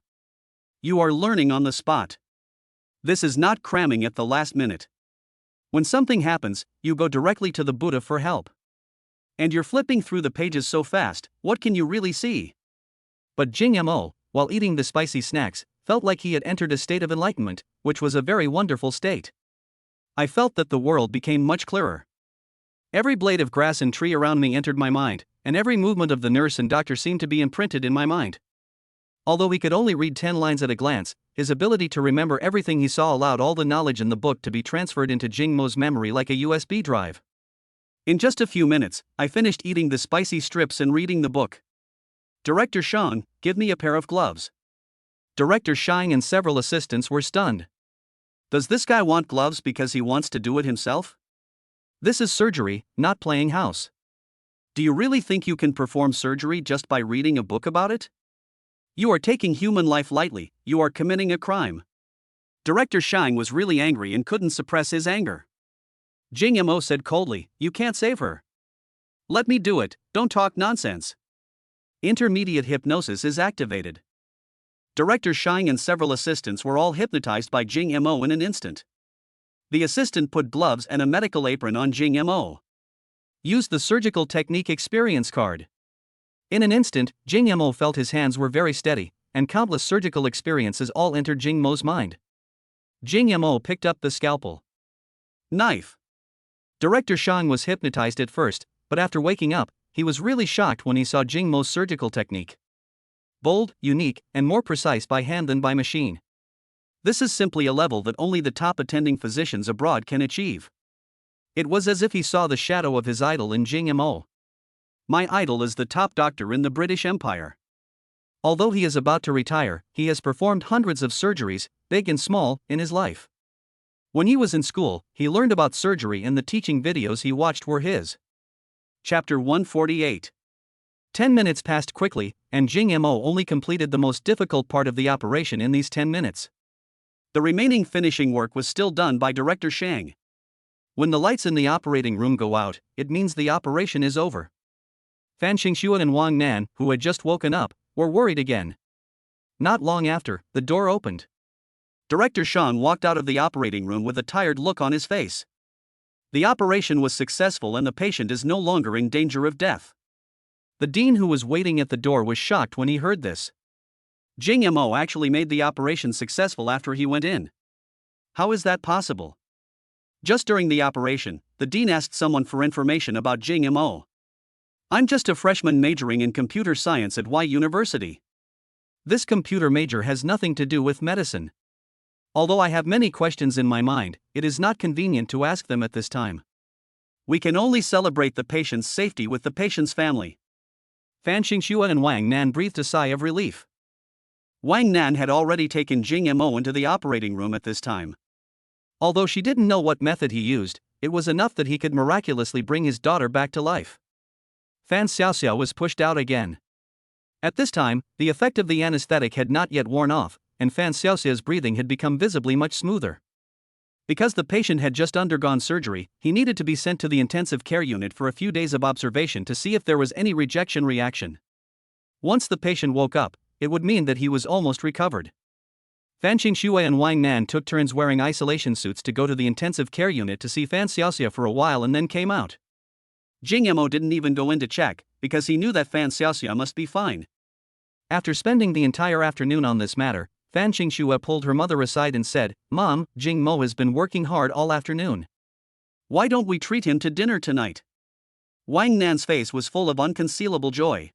You are learning on the spot. This is not cramming at the last minute. When something happens, you go directly to the Buddha for help. And you're flipping through the pages so fast, what can you really see?" But Jing Mo, while eating the spicy snacks, felt like he had entered a state of enlightenment, which was a very wonderful state. "I felt that the world became much clearer. Every blade of grass and tree around me entered my mind, and every movement of the nurse and doctor seemed to be imprinted in my mind." Although he could only read 10 lines at a glance, his ability to remember everything he saw allowed all the knowledge in the book to be transferred into Jing Mo's memory like a USB drive. "In just a few minutes, I finished eating the spicy strips and reading the book. Director Shang, give me a pair of gloves." Director Shang and several assistants were stunned. Does this guy want gloves because he wants to do it himself? This is surgery, not playing house. Do you really think you can perform surgery just by reading a book about it? You are taking human life lightly, you are committing a crime. Director Shang was really angry and couldn't suppress his anger. Jing Mo said coldly, "You can't save her. Let me do it, don't talk nonsense." Intermediate hypnosis is activated. Director Shang and several assistants were all hypnotized by Jing Mo in an instant. The assistant put gloves and a medical apron on Jing Mo. Use the surgical technique experience card. In an instant, Jing Mo felt his hands were very steady, and countless surgical experiences all entered Jing Mo's mind. Jing Mo picked up the scalpel. Knife. Director Shang was hypnotized at first, but after waking up, he was really shocked when he saw Jing Mo's surgical technique. Bold, unique, and more precise by hand than by machine. This is simply a level that only the top attending physicians abroad can achieve. It was as if he saw the shadow of his idol in Jing Mo. My idol is the top doctor in the British Empire. Although he is about to retire, he has performed hundreds of surgeries, big and small, in his life. When he was in school, he learned about surgery and the teaching videos he watched were his. Chapter 148. 10 minutes passed quickly, and Jing Mo only completed the most difficult part of the operation in these 10 minutes. The remaining finishing work was still done by Director Shang. When the lights in the operating room go out, it means the operation is over. Fan Qingxue and Wang Nan, who had just woken up, were worried again. Not long after, the door opened. Director Shang walked out of the operating room with a tired look on his face. The operation was successful and the patient is no longer in danger of death. The dean who was waiting at the door was shocked when he heard this. Jing Mo actually made the operation successful after he went in. How is that possible? Just during the operation, the dean asked someone for information about Jing Mo. I'm just a freshman majoring in computer science at Y University. This computer major has nothing to do with medicine. Although I have many questions in my mind, it is not convenient to ask them at this time. We can only celebrate the patient's safety with the patient's family. Fan Qingxue and Wang Nan breathed a sigh of relief. Wang Nan had already taken Jing Mo into the operating room at this time. Although she didn't know what method he used, it was enough that he could miraculously bring his daughter back to life. Fan Xiaoxia was pushed out again. At this time, the effect of the anesthetic had not yet worn off, and Fan Xiaoxia's breathing had become visibly much smoother. Because the patient had just undergone surgery, he needed to be sent to the intensive care unit for a few days of observation to see if there was any rejection reaction. Once the patient woke up, it would mean that he was almost recovered. Fan Qingxue and Wang Nan took turns wearing isolation suits to go to the intensive care unit to see Fan Xiaoxia for a while and then came out. Jing Mo didn't even go in to check, because he knew that Fan Xiaoxia must be fine. After spending the entire afternoon on this matter, Fan Qingxue pulled her mother aside and said, "Mom, Jing Mo has been working hard all afternoon. Why don't we treat him to dinner tonight?" Wang Nan's face was full of unconcealable joy.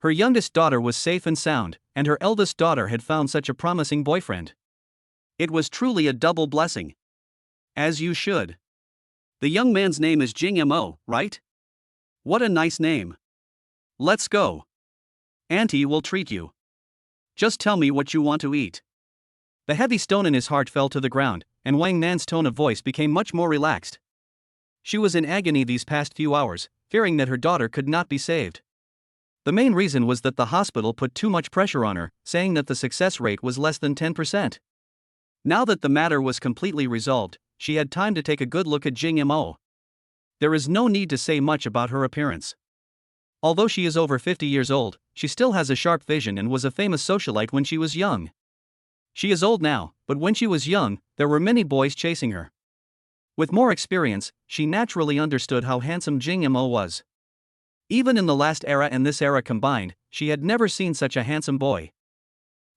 Her youngest daughter was safe and sound, and her eldest daughter had found such a promising boyfriend. It was truly a double blessing. As you should. The young man's name is Jing Mo, right? What a nice name. Let's go. Auntie will treat you. Just tell me what you want to eat. The heavy stone in his heart fell to the ground, and Wang Nan's tone of voice became much more relaxed. She was in agony these past few hours, fearing that her daughter could not be saved. The main reason was that the hospital put too much pressure on her, saying that the success rate was less than 10%. Now that the matter was completely resolved, she had time to take a good look at Jing Mo. There is no need to say much about her appearance. Although she is over 50 years old, she still has a sharp vision and was a famous socialite when she was young. She is old now, but when she was young, there were many boys chasing her. With more experience, she naturally understood how handsome Jing Mo was. Even in the last era and this era combined, she had never seen such a handsome boy.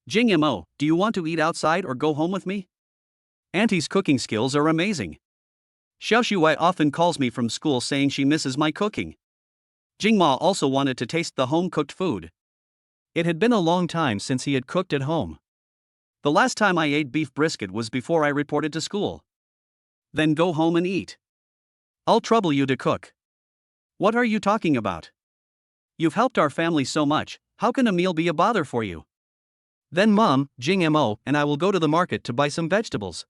Jing Mo, do you want to eat outside or go home with me? Auntie's cooking skills are amazing. Xiao Shuai often calls me from school saying she misses my cooking. Jing Ma also wanted to taste the home-cooked food. It had been a long time since he had cooked at home. The last time I ate beef brisket was before I reported to school. Then go home and eat. I'll trouble you to cook. What are you talking about? You've helped our family so much, how can a meal be a bother for you? Then Mom, Jing Mo, and I will go to the market to buy some vegetables.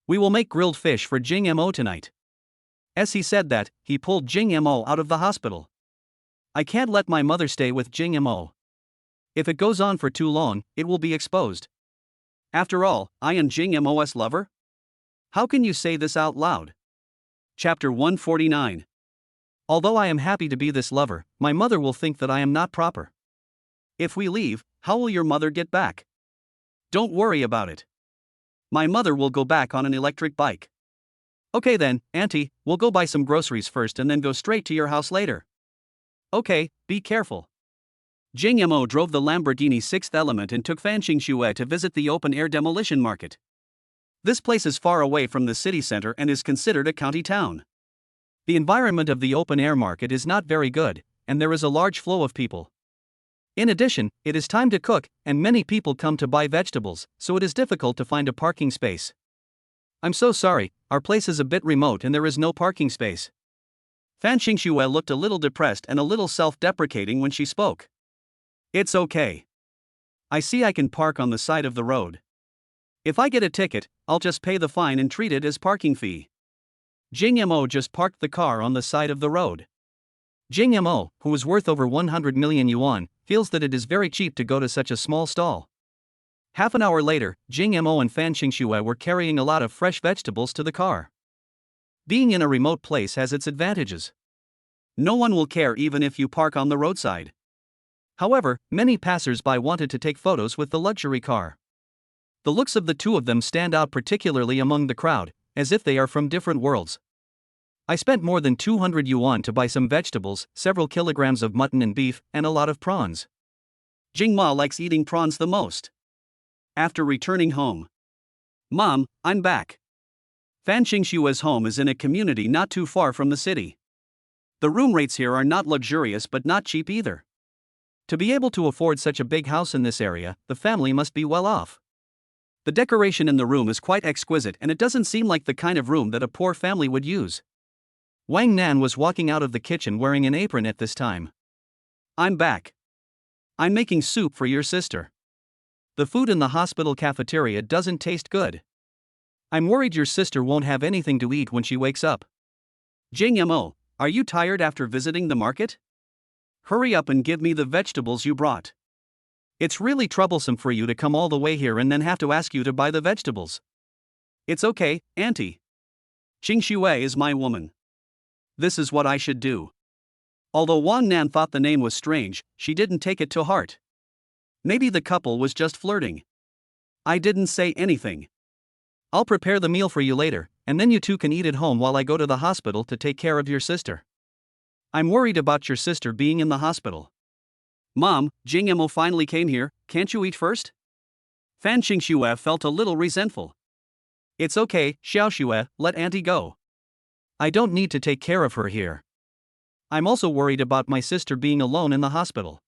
We will make grilled fish for Jing Mo tonight. As he said that, he pulled Jing Mo out of the hospital. I can't let my mother stay with Jing Mo. If it goes on for too long, it will be exposed. After all, I am Jing Mo's lover? How can you say this out loud? Chapter 149. Although I am happy to be this lover, my mother will think that I am not proper. If we leave, how will your mother get back? Don't worry about it. My mother will go back on an electric bike. Okay then, Auntie, we'll go buy some groceries first and then go straight to your house later. Okay, be careful. Jing Mo drove the Lamborghini 6th Element and took Fan Qingxue to visit the open-air demolition market. This place is far away from the city center and is considered a county town. The environment of the open-air market is not very good, and there is a large flow of people. In addition, it is time to cook, and many people come to buy vegetables, so it is difficult to find a parking space. I'm so sorry, our place is a bit remote and there is no parking space. Fan Qingxue looked a little depressed and a little self-deprecating when she spoke. It's okay. I see I can park on the side of the road. If I get a ticket, I'll just pay the fine and treat it as parking fee. Jing Mo just parked the car on the side of the road. Jing Mo, who is worth over 100 million yuan, feels that it is very cheap to go to such a small stall. Half an hour later, Jing Mo and Fan Qingxue were carrying a lot of fresh vegetables to the car. Being in a remote place has its advantages. No one will care even if you park on the roadside. However, many passers-by wanted to take photos with the luxury car. The looks of the two of them stand out particularly among the crowd, as if they are from different worlds. I spent more than 200 yuan to buy some vegetables, several kilograms of mutton and beef, and a lot of prawns. Jing Ma likes eating prawns the most. After returning home. Mom, I'm back. Fan Qingxue's home is in a community not too far from the city. The room rates here are not luxurious but not cheap either. To be able to afford such a big house in this area, the family must be well off. The decoration in the room is quite exquisite and it doesn't seem like the kind of room that a poor family would use. Wang Nan was walking out of the kitchen wearing an apron at this time. I'm back. I'm making soup for your sister. The food in the hospital cafeteria doesn't taste good. I'm worried your sister won't have anything to eat when she wakes up. Jing Mo, are you tired after visiting the market? Hurry up and give me the vegetables you brought. It's really troublesome for you to come all the way here and then have to ask you to buy the vegetables. It's okay, Auntie. Jing Xue is my woman. This is what I should do. Although Wang Nan thought the name was strange, she didn't take it to heart. Maybe the couple was just flirting. I didn't say anything. I'll prepare the meal for you later, and then you two can eat at home while I go to the hospital to take care of your sister. I'm worried about your sister being in the hospital. Mom, Jing Mo finally came here, can't you eat first? Fan Xingxue felt a little resentful. It's okay, Xiaoxue, let Auntie go. I don't need to take care of her here. I'm also worried about my sister being alone in the hospital.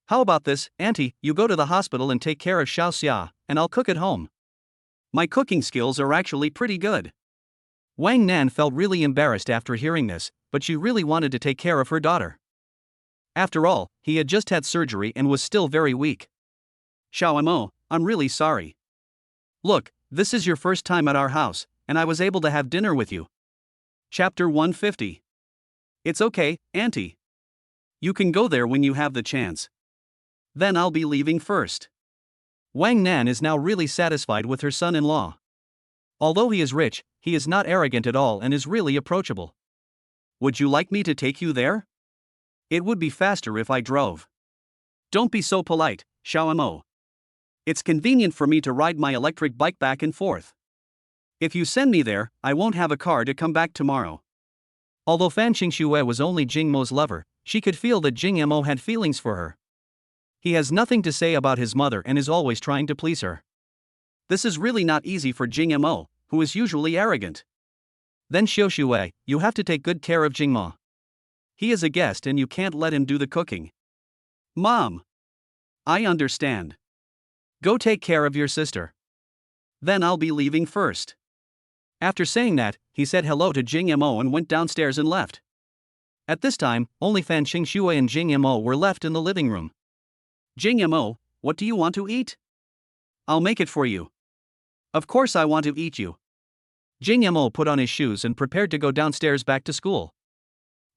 How about this, Auntie, you go to the hospital and take care of Xiaoxia, and I'll cook at home. My cooking skills are actually pretty good. Wang Nan felt really embarrassed after hearing this, but she really wanted to take care of her daughter. After all, he had just had surgery and was still very weak. Xiao Mo, I'm really sorry. Look, this is your first time at our house, and I was able to have dinner with you. Chapter 150. It's okay, Auntie. You can go there when you have the chance. Then I'll be leaving first. Wang Nan is now really satisfied with her son-in-law. Although he is rich, he is not arrogant at all and is really approachable. Would you like me to take you there? It would be faster if I drove. Don't be so polite, Xiao Mo. It's convenient for me to ride my electric bike back and forth. If you send me there, I won't have a car to come back tomorrow. Although Fan Xingxue was only Jing Mo's lover, she could feel that Jing Mo had feelings for her. He has nothing to say about his mother and is always trying to please her. This is really not easy for Jing Mo, who is usually arrogant. Then Xiaoxue, you have to take good care of Jing Mo. He is a guest and you can't let him do the cooking. Mom. I understand. Go take care of your sister. Then I'll be leaving first. After saying that, he said hello to Jing Mo and went downstairs and left. At this time, only Fan Xingxue and Jing Mo were left in the living room. Jing Mo, what do you want to eat? I'll make it for you. Of course I want to eat you. Jing Mo put on his shoes and prepared to go downstairs back to school.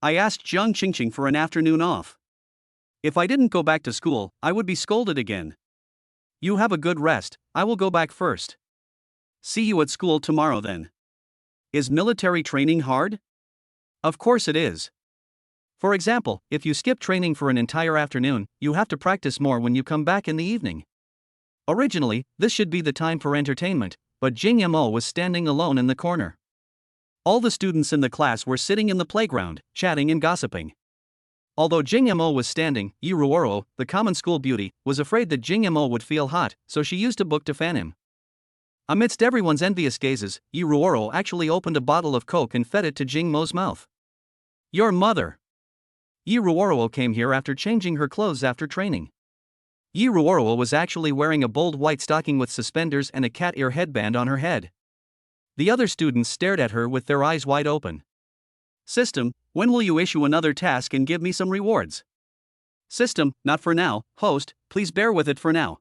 I asked Jiang Qingqing for an afternoon off. If I didn't go back to school, I would be scolded again. You have a good rest, I will go back first. See you at school tomorrow then. Is military training hard? Of course it is. For example, if you skip training for an entire afternoon, you have to practice more when you come back in the evening. Originally, this should be the time for entertainment, but Jing Mo was standing alone in the corner. All the students in the class were sitting in the playground, chatting and gossiping. Although Jing Mo was standing, Yi Ruoro, the common school beauty, was afraid that Jing Mo would feel hot, so she used a book to fan him. Amidst everyone's envious gazes, Yi Ruoro actually opened a bottle of Coke and fed it to Jing Mo's mouth. Your mother. Yi Ruoro came here after changing her clothes after training. Yi Ruoro was actually wearing a bold white stocking with suspenders and a cat ear headband on her head. The other students stared at her with their eyes wide open. System, when will you issue another task and give me some rewards? System, not for now. Host, please bear with it for now.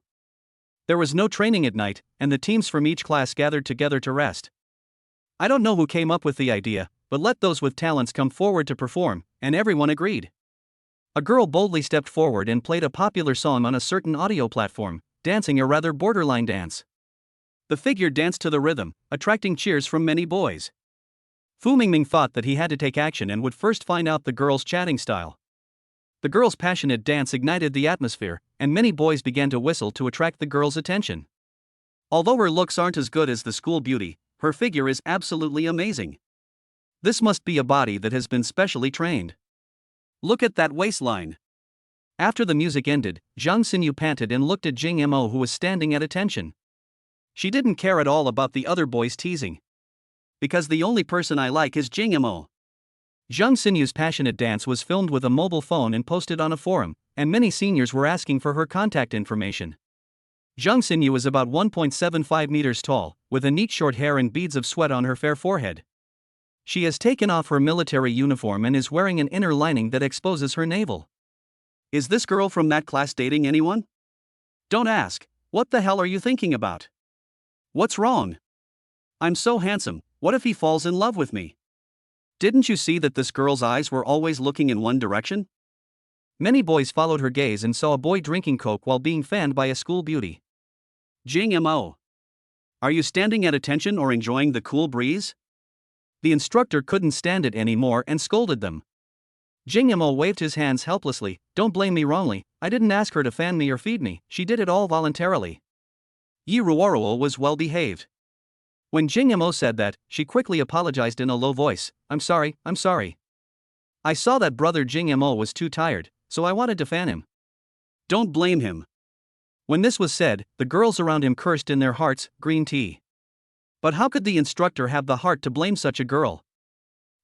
There was no training at night, and the teams from each class gathered together to rest. I don't know who came up with the idea, but let those with talents come forward to perform, and everyone agreed. A girl boldly stepped forward and played a popular song on a certain audio platform, dancing a rather borderline dance. The figure danced to the rhythm, attracting cheers from many boys. Fu Mingming thought that he had to take action and would first find out the girl's chatting style. The girl's passionate dance ignited the atmosphere, and many boys began to whistle to attract the girl's attention. Although her looks aren't as good as the school beauty, her figure is absolutely amazing. This must be a body that has been specially trained. Look at that waistline. After the music ended, Zhang Xinyu panted and looked at Jing Mo, who was standing at attention. She didn't care at all about the other boys teasing. Because the only person I like is Jing Mo. Zhang Xinyu's passionate dance was filmed with a mobile phone and posted on a forum, and many seniors were asking for her contact information. Zhang Xinyu is about 1.75 meters tall, with a neat short hair and beads of sweat on her fair forehead. She has taken off her military uniform and is wearing an inner lining that exposes her navel. Is this girl from that class dating anyone? Don't ask. What the hell are you thinking about? What's wrong? I'm so handsome, what if he falls in love with me? Didn't you see that this girl's eyes were always looking in one direction? Many boys followed her gaze and saw a boy drinking Coke while being fanned by a school beauty. Jing Mo. Are you standing at attention or enjoying the cool breeze? The instructor couldn't stand it anymore and scolded them. Jing Mo waved his hands helplessly. Don't blame me wrongly, I didn't ask her to fan me or feed me, she did it all voluntarily. Yi Ruoruo was well behaved. When Jing Mo said that, she quickly apologized in a low voice. I'm sorry. I saw that brother Jing Mo was too tired, so I wanted to fan him. Don't blame him. When this was said, the girls around him cursed in their hearts, green tea. But how could the instructor have the heart to blame such a girl?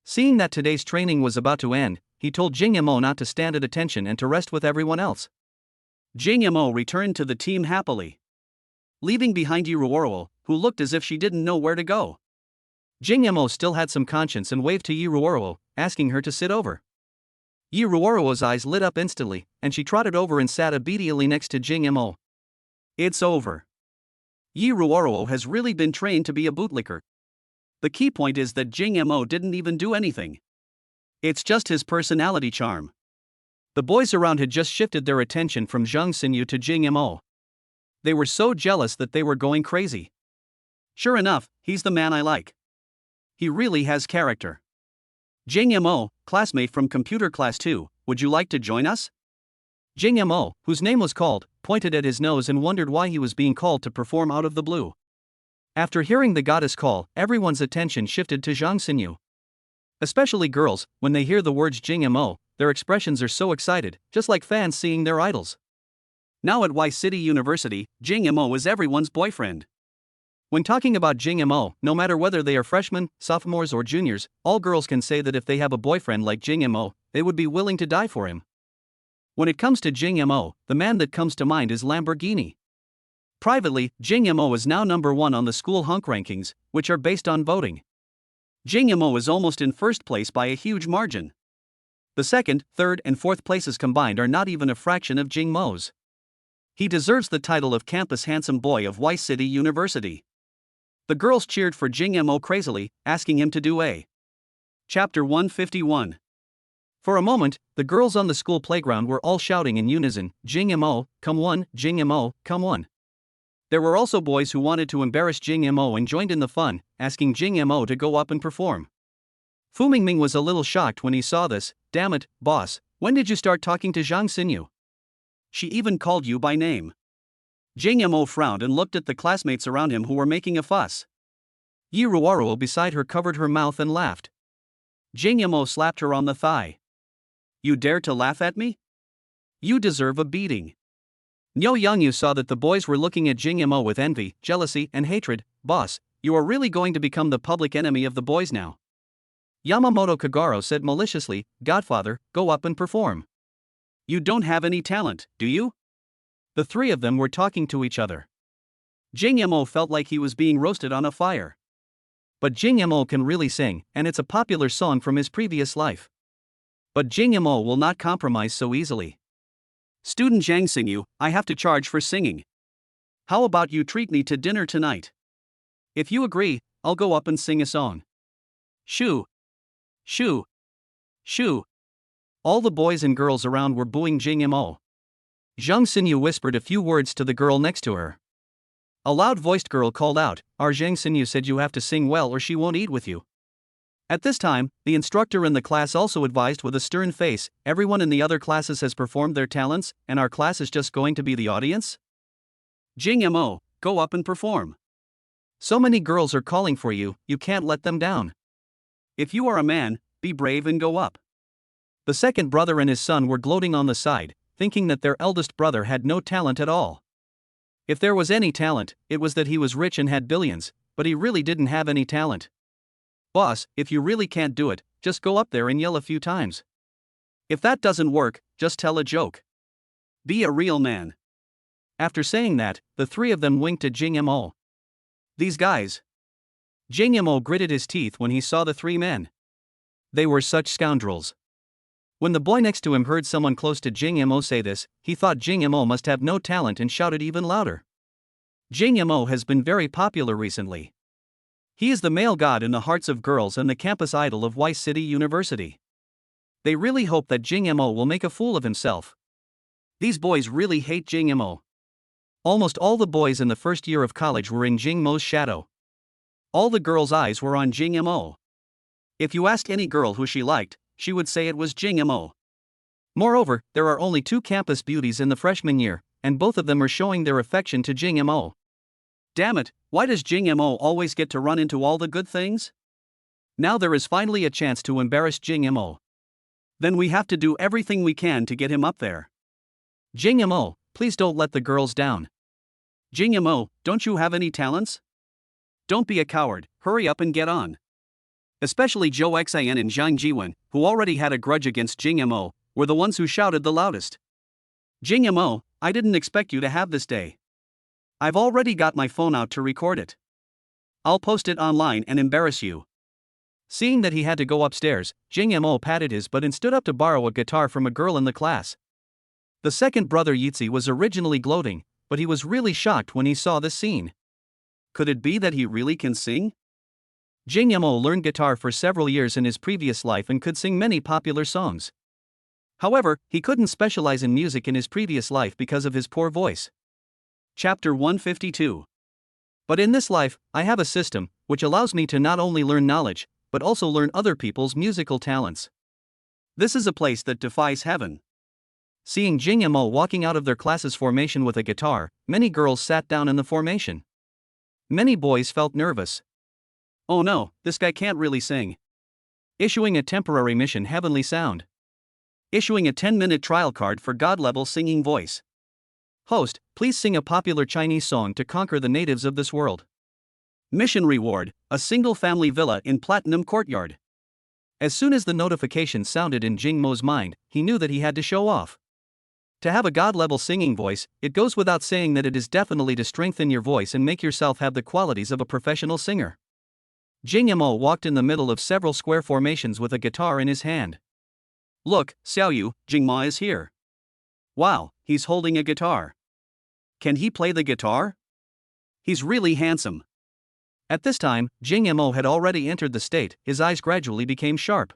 Seeing that today's training was about to end, he told Jing Mo not to stand at attention and to rest with everyone else. Jing Mo returned to the team happily, leaving behind Yi Ruoruo, who looked as if she didn't know where to go. Jing Mo still had some conscience and waved to Yi Ruoruo, asking her to sit over. Yi Ruoruo's eyes lit up instantly, and she trotted over and sat obediently next to Jing Mo. It's over. Yi Ruoruo has really been trained to be a bootlicker. The key point is that Jing Mo didn't even do anything. It's just his personality charm. The boys around had just shifted their attention from Zhang Xinyu to Jing Mo. They were so jealous that they were going crazy. Sure enough, he's the man I like. He really has character. Jing Mo, classmate from computer class 2, would you like to join us? Jing Mo, whose name was called, pointed at his nose and wondered why he was being called to perform out of the blue. After hearing the goddess call, everyone's attention shifted to Zhang Xinyu. Especially girls, when they hear the words Jing Mo, their expressions are so excited, just like fans seeing their idols. Now at Y City University, Jing Mo is everyone's boyfriend. When talking about Jing Mo, no matter whether they are freshmen, sophomores or juniors, all girls can say that if they have a boyfriend like Jing Mo, they would be willing to die for him. When it comes to Jing Mo, the man that comes to mind is Lamborghini. Privately, Jing Mo is now number 1 on the school hunk rankings, which are based on voting. Jing Mo is almost in first place by a huge margin. The second, third and fourth places combined are not even a fraction of Jing Mo's. He deserves the title of campus handsome boy of Y City University. The girls cheered for Jing Mo crazily, asking him to do a. Chapter 151. For a moment, the girls on the school playground were all shouting in unison, Jing Mo, come on, Jing Mo, come on. There were also boys who wanted to embarrass Jing Mo and joined in the fun, asking Jing Mo to go up and perform. Fu Mingming was a little shocked when he saw this. Damn it, boss, when did you start talking to Zhang Xinyu? She even called you by name. Jing Mo frowned and looked at the classmates around him who were making a fuss. Yi Ruoruo beside her covered her mouth and laughed. Jing Mo slapped her on the thigh. You dare to laugh at me? You deserve a beating. Niu Yangyu saw that the boys were looking at Jing Mo with envy, jealousy, and hatred. Boss, you are really going to become the public enemy of the boys now. Yamamoto Kagaro said maliciously, Godfather, go up and perform. You don't have any talent, do you? The three of them were talking to each other. Jing Mo felt like he was being roasted on a fire. But Jing Mo can really sing, and it's a popular song from his previous life. But Jing Mo will not compromise so easily. Student Zhang Xinyu, I have to charge for singing. How about you treat me to dinner tonight? If you agree, I'll go up and sing a song. Shoo! Shoo! Shoo! All the boys and girls around were booing Jing Mo. Zhang Xinyu whispered a few words to the girl next to her. A loud-voiced girl called out, Our Zhang Xinyu said you have to sing well or she won't eat with you. At this time, the instructor in the class also advised with a stern face, everyone in the other classes has performed their talents, and our class is just going to be the audience? Jing Mo, go up and perform. So many girls are calling for you, you can't let them down. If you are a man, be brave and go up. The second brother and his son were gloating on the side, thinking that their eldest brother had no talent at all. If there was any talent, it was that he was rich and had billions, but he really didn't have any talent. Boss, if you really can't do it, just go up there and yell a few times. If that doesn't work, just tell a joke. Be a real man. After saying that, the three of them winked at Jing Mo. These guys. Jing Mo gritted his teeth when he saw the three men. They were such scoundrels. When the boy next to him heard someone close to Jing Mo say this, he thought Jing Mo must have no talent and shouted even louder. Jing Mo has been very popular recently. He is the male god in the hearts of girls and the campus idol of Y City University. They really hope that Jing Mo will make a fool of himself. These boys really hate Jing Mo. Almost all the boys in the first year of college were in Jing Mo's shadow. All the girls' eyes were on Jing Mo. If you asked any girl who she liked, she would say it was Jing Mo. Moreover, there are only 2 campus beauties in the freshman year, and both of them are showing their affection to Jing Mo. Damn it, why does Jing Mo always get to run into all the good things? Now there is finally a chance to embarrass Jing Mo. Then we have to do everything we can to get him up there. Jing Mo, please don't let the girls down. Jing Mo, don't you have any talents? Don't be a coward, hurry up and get on. Especially Zhou Xian and Zhang Jiwen, who already had a grudge against Jing Mo, were the ones who shouted the loudest. Jing Mo, I didn't expect you to have this day. I've already got my phone out to record it. I'll post it online and embarrass you. Seeing that he had to go upstairs, Jing Mo patted his butt and stood up to borrow a guitar from a girl in the class. The second brother Yitzi was originally gloating, but he was really shocked when he saw this scene. Could it be that he really can sing? Jing Mo learned guitar for several years in his previous life and could sing many popular songs. However, he couldn't specialize in music in his previous life because of his poor voice. Chapter 152. But in this life, I have a system which allows me to not only learn knowledge, but also learn other people's musical talents. This is a place that defies heaven. Seeing Jing Mo walking out of their class's formation with a guitar, many girls sat down in the formation. Many boys felt nervous. Oh no, this guy can't really sing. Issuing a temporary mission heavenly sound. Issuing a 10-minute trial card for God-level singing voice. Host, please sing a popular Chinese song to conquer the natives of this world. Mission reward, a single-family villa in Platinum Courtyard. As soon as the notification sounded in Jing Mo's mind, he knew that he had to show off. To have a God-level singing voice, it goes without saying that it is definitely to strengthen your voice and make yourself have the qualities of a professional singer. Jing Mo walked in the middle of several square formations with a guitar in his hand. Look, Xiaoyu, Jing Ma is here. Wow, he's holding a guitar. Can he play the guitar? He's really handsome. At this time, Jing Mo had already entered the state, his eyes gradually became sharp.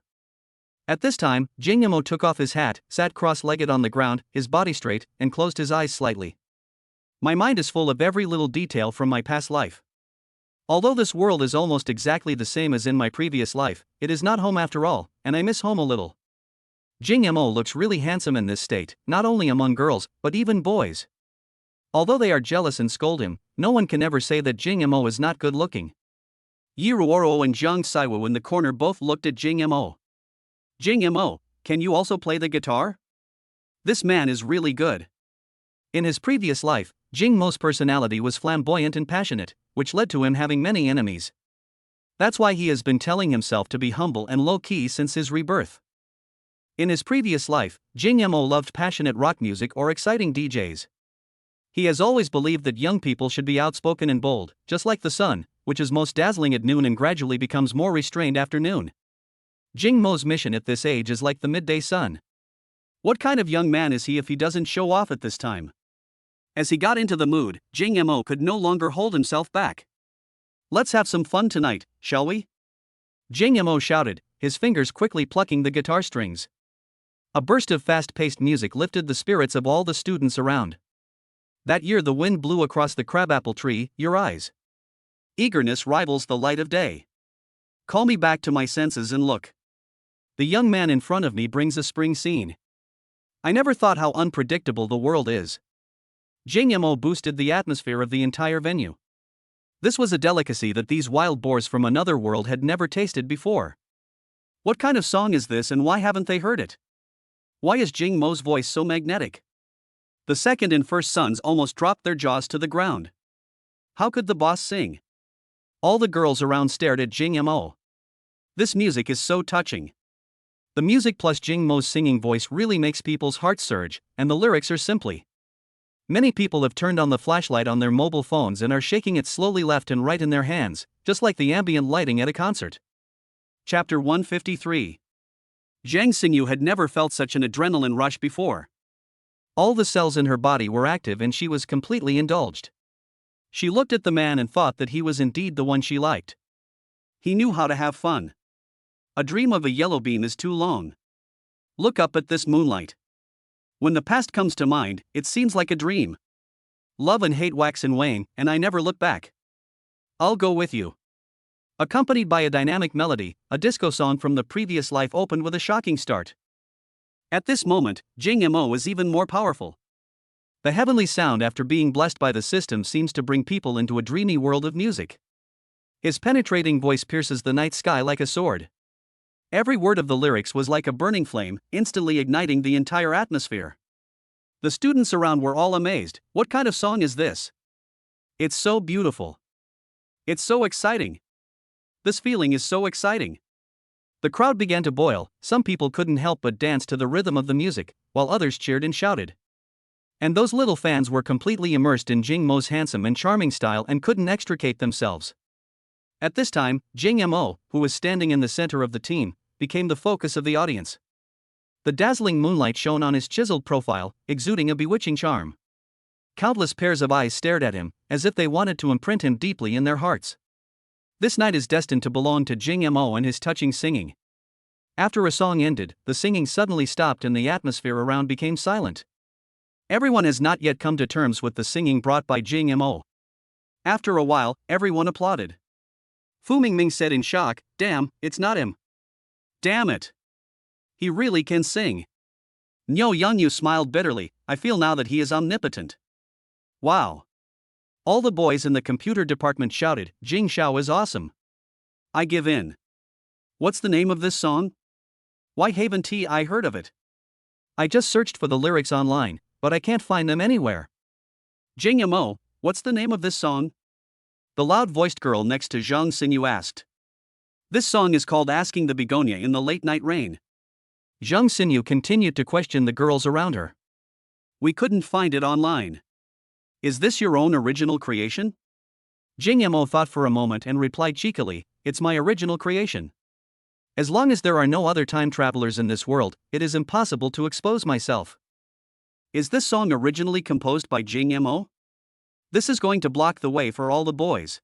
At this time, Jing Mo took off his hat, sat cross-legged on the ground, his body straight, and closed his eyes slightly. My mind is full of every little detail from my past life. Although this world is almost exactly the same as in my previous life, it is not home after all, and I miss home a little. Jing Mo looks really handsome in this state, not only among girls, but even boys. Although they are jealous and scold him, no one can ever say that Jing Mo is not good looking. Yi Ruoro and Zhang Saiwu in the corner both looked at Jing Mo. Jing Mo, can you also play the guitar? This man is really good. In his previous life, Jing Mo's personality was flamboyant and passionate, which led to him having many enemies. That's why he has been telling himself to be humble and low-key since his rebirth. In his previous life, Jing Mo loved passionate rock music or exciting DJs. He has always believed that young people should be outspoken and bold, just like the sun, which is most dazzling at noon and gradually becomes more restrained after noon. Jing Mo's mission at this age is like the midday sun. What kind of young man is he if he doesn't show off at this time? As he got into the mood, Jing Mo could no longer hold himself back. Let's have some fun tonight, shall we? Jing Mo shouted, his fingers quickly plucking the guitar strings. A burst of fast-paced music lifted the spirits of all the students around. That year the wind blew across the crabapple tree, your eyes. Eagerness rivals the light of day. Call me back to my senses and look. The young man in front of me brings a spring scene. I never thought how unpredictable the world is. Jing Mo boosted the atmosphere of the entire venue. This was a delicacy that these wild boars from another world had never tasted before. What kind of song is this and why haven't they heard it? Why is Jing Mo's voice so magnetic? The second and first sons almost dropped their jaws to the ground. How could the boss sing? All the girls around stared at Jing Mo. This music is so touching. The music plus Jing Mo's singing voice really makes people's hearts surge, and the lyrics are simply. Many people have turned on the flashlight on their mobile phones and are shaking it slowly left and right in their hands, just like the ambient lighting at a concert. Chapter 153. Zhang Xingyu had never felt such an adrenaline rush before. All the cells in her body were active and she was completely indulged. She looked at the man and thought that he was indeed the one she liked. He knew how to have fun. A dream of a yellow beam is too long. Look up at this moonlight. When the past comes to mind, it seems like a dream. Love and hate wax and wane, and I never look back. I'll go with you. Accompanied by a dynamic melody, a disco song from the previous life opened with a shocking start. At this moment, Jing Mo is even more powerful. The heavenly sound after being blessed by the system seems to bring people into a dreamy world of music. His penetrating voice pierces the night sky like a sword. Every word of the lyrics was like a burning flame, instantly igniting the entire atmosphere. The students around were all amazed. What kind of song is this? It's so beautiful. It's so exciting. This feeling is so exciting. The crowd began to boil. Some people couldn't help but dance to the rhythm of the music, while others cheered and shouted. And those little fans were completely immersed in Jing Mo's handsome and charming style and couldn't extricate themselves. At this time, Jing Mo, who was standing in the center of the team, became the focus of the audience. The dazzling moonlight shone on his chiseled profile, exuding a bewitching charm. Countless pairs of eyes stared at him, as if they wanted to imprint him deeply in their hearts. This night is destined to belong to Jing Mo and his touching singing. After a song ended, the singing suddenly stopped and the atmosphere around became silent. Everyone has not yet come to terms with the singing brought by Jing Mo. After a while, everyone applauded. Fu Mingming said in shock, "Damn, it's not him. Damn it. He really can sing." Niu Yangyu smiled bitterly, "I feel now that he is omnipotent." Wow. All the boys in the computer department shouted, "Jing Xiao is awesome. I give in." What's the name of this song? Why haven't I heard of it? I just searched for the lyrics online, but I can't find them anywhere. Jing Mo, what's the name of this song? The loud-voiced girl next to Zhang Xinyu asked. This song is called Asking the Begonia in the Late Night Rain. Zhang Xinyu continued to question the girls around her. We couldn't find it online. Is this your own original creation? Jing Mo thought for a moment and replied cheekily, "It's my original creation. As long as there are no other time travelers in this world, it is impossible to expose myself." Is this song originally composed by Jing Mo? This is going to block the way for all the boys.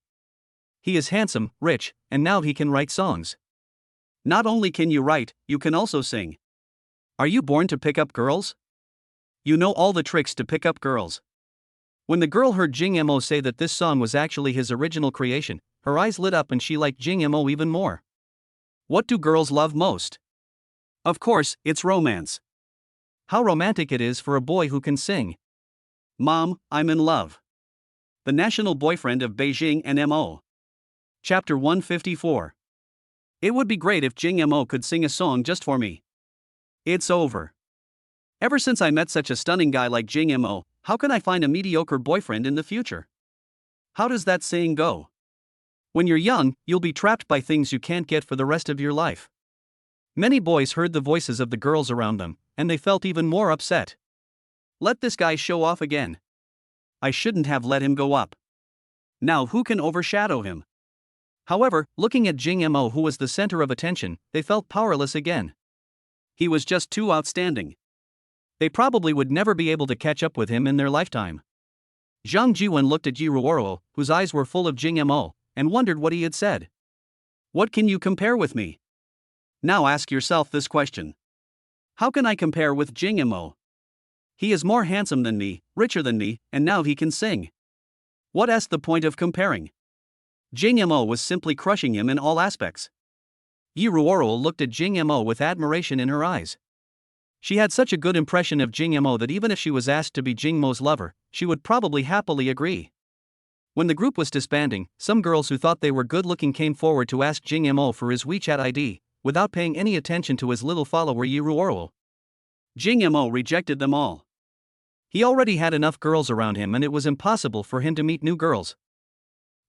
He is handsome, rich, and now he can write songs. Not only can you write, you can also sing. Are you born to pick up girls? You know all the tricks to pick up girls. When the girl heard Jing Mo say that this song was actually his original creation, her eyes lit up and she liked Jing Mo even more. What do girls love most? Of course, it's romance. How romantic it is for a boy who can sing. Mom, I'm in love. The national boyfriend of Beijing and Mo. Chapter 154. It would be great if Jing Mo could sing a song just for me. It's over. Ever since I met such a stunning guy like Jing Mo, how can I find a mediocre boyfriend in the future? How does that saying go? When you're young, you'll be trapped by things you can't get for the rest of your life. Many boys heard the voices of the girls around them, and they felt even more upset. Let this guy show off again. I shouldn't have let him go up. Now who can overshadow him? However, looking at Jing Mo, who was the center of attention, they felt powerless again. He was just too outstanding. They probably would never be able to catch up with him in their lifetime. Zhang Jiwen looked at Yi Ruoro, whose eyes were full of Jing Mo, and wondered what he had said. What can you compare with me? Now ask yourself this question. How can I compare with Jing Mo? He is more handsome than me, richer than me, and now he can sing. What's the point of comparing? Jing Mo was simply crushing him in all aspects. Yi Ruoro looked at Jing Mo with admiration in her eyes. She had such a good impression of Jing Mo that even if she was asked to be Jing Mo's lover, she would probably happily agree. When the group was disbanding, some girls who thought they were good-looking came forward to ask Jing Mo for his WeChat ID, without paying any attention to his little follower Yi Ruoro. Jing Mo rejected them all. He already had enough girls around him and it was impossible for him to meet new girls.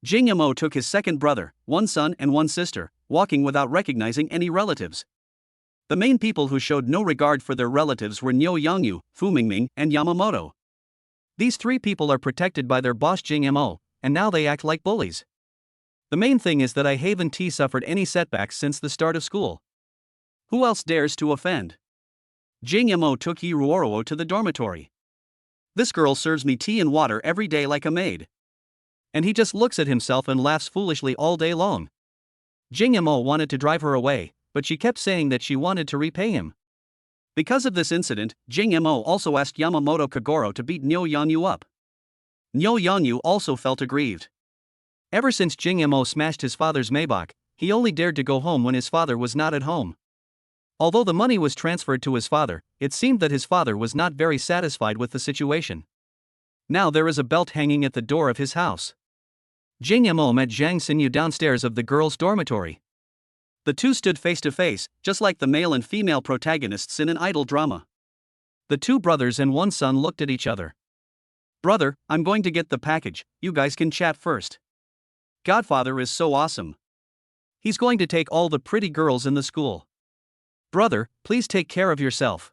Jing Mo took his second brother, one son and one sister, walking without recognizing any relatives. The main people who showed no regard for their relatives were Niu Yangyu, Fu Mingming, and Yamamoto. These three people are protected by their boss Jing Mo, and now they act like bullies. The main thing is that I haven't suffered any setbacks since the start of school. Who else dares to offend? Jing Mo took Yi Ruoro to the dormitory. This girl serves me tea and water every day like a maid. And he just looks at himself and laughs foolishly all day long. Jing Mo wanted to drive her away, but she kept saying that she wanted to repay him. Because of this incident, Jing Mo also asked Yamamoto Kagoro to beat Nyo Yanyu up. Nyo Yanyu also felt aggrieved. Ever since Jing Mo smashed his father's Maybach, he only dared to go home when his father was not at home. Although the money was transferred to his father, it seemed that his father was not very satisfied with the situation. Now there is a belt hanging at the door of his house. Jing Mo met Zhang Xinyu downstairs of the girls' dormitory. The two stood face to face, just like the male and female protagonists in an idol drama. The two brothers and one son looked at each other. "Brother, I'm going to get the package, you guys can chat first. Godfather is so awesome. He's going to take all the pretty girls in the school. Brother, please take care of yourself."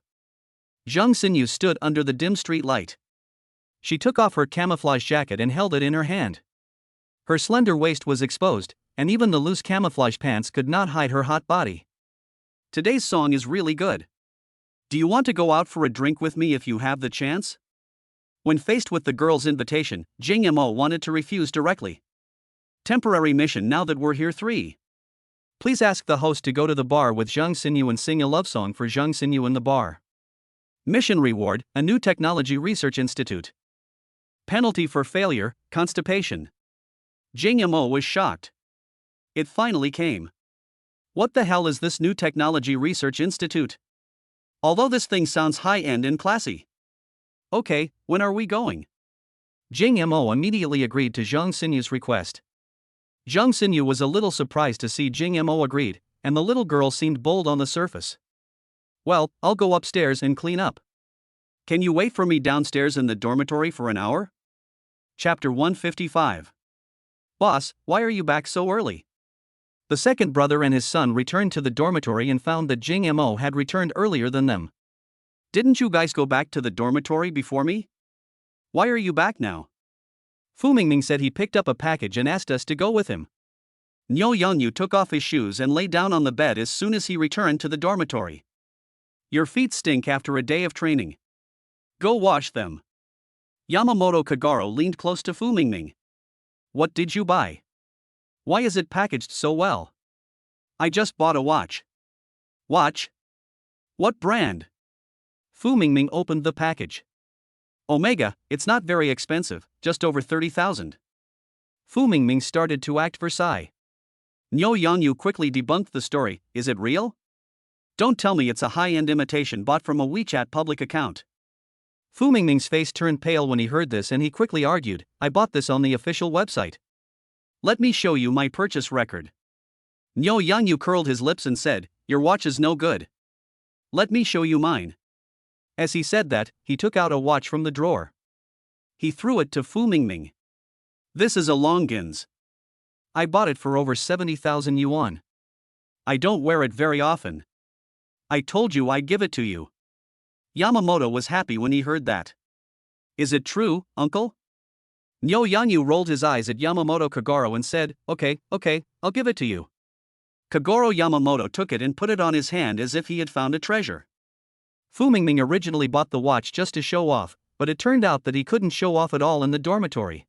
Zhang Xinyu stood under the dim street light. She took off her camouflage jacket and held it in her hand. Her slender waist was exposed, and even the loose camouflage pants could not hide her hot body. "Today's song is really good. Do you want to go out for a drink with me if you have the chance?" When faced with the girl's invitation, Jing Mo wanted to refuse directly. "Temporary mission now that we're here 3. Please ask the host to go to the bar with Zhang Xinyu and sing a love song for Zhang Xinyu in the bar." Mission reward, a new technology research institute. Penalty for failure, constipation. Jing Mo was shocked. It finally came. What the hell is this new technology research institute? Although this thing sounds high-end and classy. Okay, when are we going? Jing Mo immediately agreed to Zhang Xinyu's request. Zhang Xinyu was a little surprised to see Jing Mo agreed, and the little girl seemed bold on the surface. "Well, I'll go upstairs and clean up. Can you wait for me downstairs in the dormitory for an hour?" Chapter 155. "Boss, why are you back so early?" The second brother and his son returned to the dormitory and found that Jing Mo had returned earlier than them. "Didn't you guys go back to the dormitory before me? Why are you back now?" Fu Mingming said he picked up a package and asked us to go with him. Nyo Yanyu took off his shoes and lay down on the bed as soon as he returned to the dormitory. "Your feet stink after a day of training. Go wash them." Yamamoto Kagoro leaned close to Fu Mingming. "What did you buy? Why is it packaged so well?" "I just bought a watch." "Watch? What brand?" Fu Mingming opened the package. "Omega, it's not very expensive, just over 30,000. Fu Mingming started to act Versailles. Nyo Yanyu quickly debunked the story. "Is it real? Don't tell me it's a high-end imitation bought from a WeChat public account." Fu Mingming's face turned pale when he heard this and he quickly argued, "I bought this on the official website. Let me show you my purchase record." Nyo Yanyu curled his lips and said, "Your watch is no good. Let me show you mine." As he said that, he took out a watch from the drawer. He threw it to Fu Mingming. "This is a Longines. I bought it for over 70,000 yuan. I don't wear it very often. I told you I'd give it to you." Yamamoto was happy when he heard that. "Is it true, uncle?" Nyo Yanyu rolled his eyes at Yamamoto Kagoro and said, Okay, I'll give it to you." Kagoro Yamamoto took it and put it on his hand as if he had found a treasure. Fu Mingming originally bought the watch just to show off, but it turned out that he couldn't show off at all in the dormitory.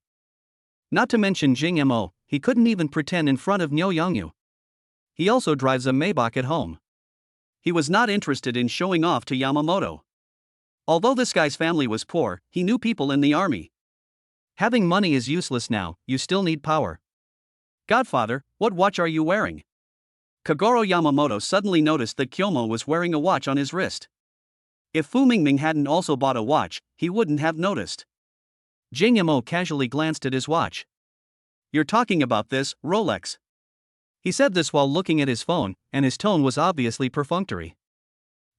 Not to mention Jing Mo, he couldn't even pretend in front of Nyo Yanyu. He also drives a Maybach at home. He was not interested in showing off to Yamamoto. Although this guy's family was poor, he knew people in the army. Having money is useless now, you still need power. "Godfather, what watch are you wearing?" Kagoro Yamamoto suddenly noticed that Kyomo was wearing a watch on his wrist. If Fu Mingming hadn't also bought a watch, he wouldn't have noticed. Jing Mo casually glanced at his watch. "You're talking about this, Rolex." He said this while looking at his phone, and his tone was obviously perfunctory.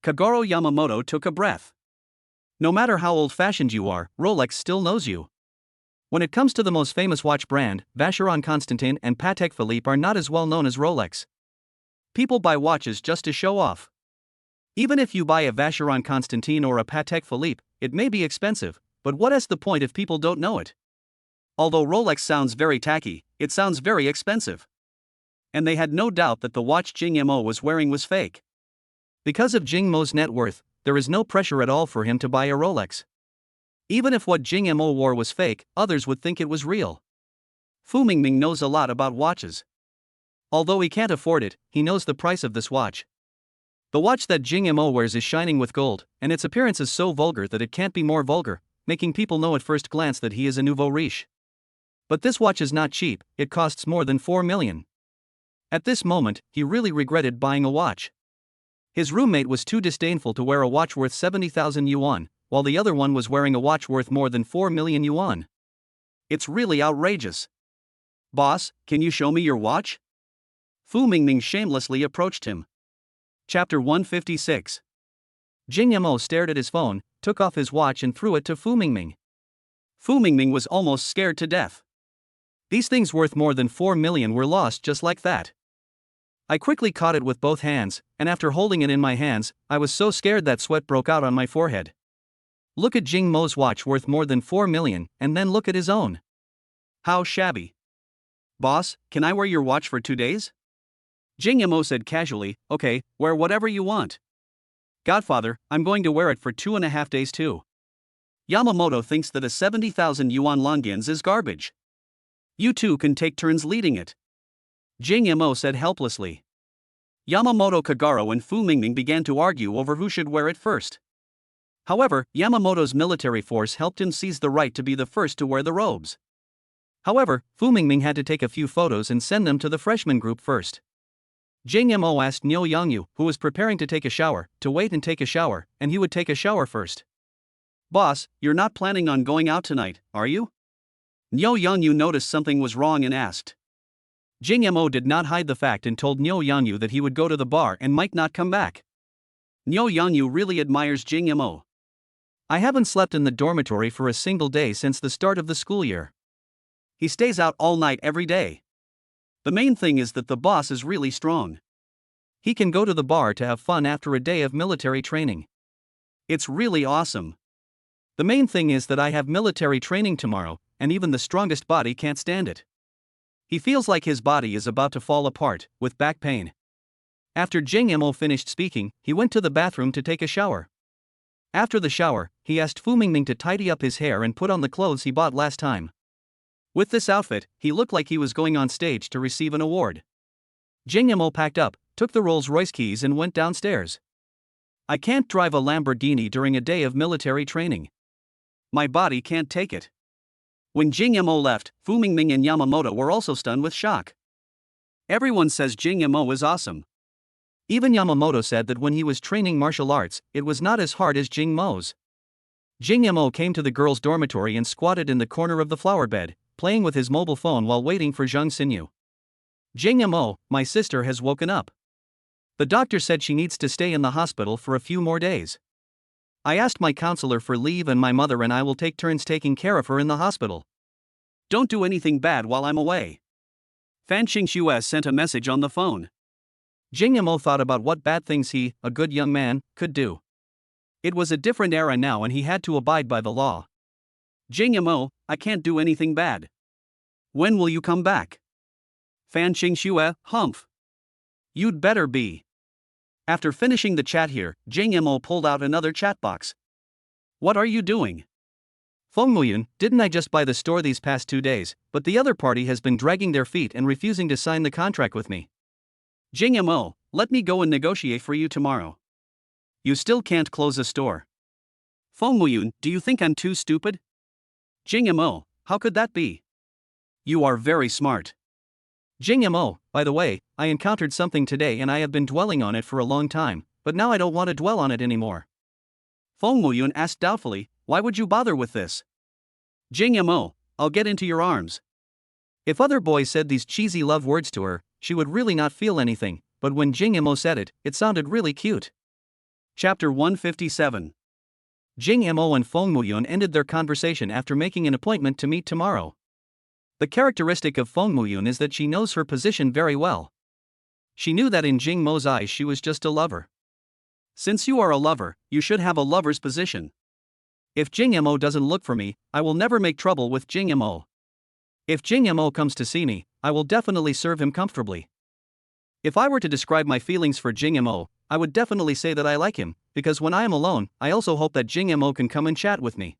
Kagoro Yamamoto took a breath. No matter how old-fashioned you are, Rolex still knows you. When it comes to the most famous watch brand, Vacheron Constantin and Patek Philippe are not as well known as Rolex. People buy watches just to show off. Even if you buy a Vacheron Constantin or a Patek Philippe, it may be expensive, but what is the point if people don't know it? Although Rolex sounds very tacky, it sounds very expensive. And they had no doubt that the watch Jing Mo was wearing was fake. Because of Jing Mo's net worth, there is no pressure at all for him to buy a Rolex. Even if what Jing Mo wore was fake, others would think it was real. Fu Mingming knows a lot about watches. Although he can't afford it, he knows the price of this watch. The watch that Jing Mo wears is shining with gold, and its appearance is so vulgar that it can't be more vulgar, making people know at first glance that he is a nouveau riche. But this watch is not cheap, it costs more than 4 million. At this moment, he really regretted buying a watch. His roommate was too disdainful to wear a watch worth 70,000 yuan, while the other one was wearing a watch worth more than 4 million yuan. It's really outrageous. Boss, can you show me your watch? Fu Mingming shamelessly approached him. Chapter 156. Jing Mo stared at his phone, took off his watch and threw it to Fu Mingming. Fu Mingming was almost scared to death. These things worth more than 4 million were lost just like that. I quickly caught it with both hands, and after holding it in my hands, I was so scared that sweat broke out on my forehead. Look at Jing Mo's watch worth more than 4 million, and then look at his own. How shabby. Boss, can I wear your watch for 2 days? Jing Mo said casually, okay, wear whatever you want. Godfather, I'm going to wear it for 2.5 days too. Yamamoto thinks that a 70,000 yuan Longyans is garbage. You two can take turns leading it. Jing Mo said helplessly. Yamamoto Kagaro and Fu Mingming began to argue over who should wear it first. However, Yamamoto's military force helped him seize the right to be the first to wear the robes. However, Fu Mingming had to take a few photos and send them to the freshman group first. Jing Mo asked Niu Yangyu, who was preparing to take a shower, to wait and take a shower, and he would take a shower first. Boss, you're not planning on going out tonight, are you? Niu Yangyu noticed something was wrong and asked. Jing Mo did not hide the fact and told Niu Yangyu that he would go to the bar and might not come back. Niu Yangyu really admires Jing Mo. I haven't slept in the dormitory for a single day since the start of the school year. He stays out all night every day. The main thing is that the boss is really strong. He can go to the bar to have fun after a day of military training. It's really awesome. The main thing is that I have military training tomorrow, and even the strongest body can't stand it. He feels like his body is about to fall apart, with back pain. After Jing Mo finished speaking, he went to the bathroom to take a shower. After the shower, he asked Fu Mingming to tidy up his hair and put on the clothes he bought last time. With this outfit, he looked like he was going on stage to receive an award. Jing Mo packed up, took the Rolls-Royce keys and went downstairs. I can't drive a Lamborghini during a day of military training. My body can't take it. When Jing Mo left, Fu Mingming and Yamamoto were also stunned with shock. Everyone says Jing Mo is awesome. Even Yamamoto said that when he was training martial arts, it was not as hard as Jing Mo's. Jing Mo came to the girls' dormitory and squatted in the corner of the flower bed, playing with his mobile phone while waiting for Zhang Xinyu. Jing Mo, my sister has woken up. The doctor said she needs to stay in the hospital for a few more days. I asked my counselor for leave and my mother and I will take turns taking care of her in the hospital. Don't do anything bad while I'm away. Fan Xingxue sent a message on the phone. Jing Mo thought about what bad things he, a good young man, could do. It was a different era now and he had to abide by the law. Jing Mo, I can't do anything bad. When will you come back? Fan Xingxue, humph. You'd better be. After finishing the chat here, Jing Mo pulled out another chat box. What are you doing? Feng Muyun, didn't I just buy the store these past 2 days, but the other party has been dragging their feet and refusing to sign the contract with me. Jing Mo, let me go and negotiate for you tomorrow. You still can't close a store. Feng Muyun, do you think I'm too stupid? Jing Mo, how could that be? You are very smart. Jing Mo, by the way, I encountered something today and I have been dwelling on it for a long time, but now I don't want to dwell on it anymore. Feng Muyun asked doubtfully, why would you bother with this? Jing Mo, I'll get into your arms. If other boys said these cheesy love words to her, she would really not feel anything, but when Jing Mo said it, it sounded really cute. Chapter 157. Jing Mo and Feng Muyun ended their conversation after making an appointment to meet tomorrow. The characteristic of Feng Muyun is that she knows her position very well. She knew that in Jing Mo's eyes she was just a lover. Since you are a lover, you should have a lover's position. If Jing Mo doesn't look for me, I will never make trouble with Jing Mo. If Jing Mo comes to see me, I will definitely serve him comfortably. If I were to describe my feelings for Jing Mo, I would definitely say that I like him, because when I am alone, I also hope that Jing Mo can come and chat with me.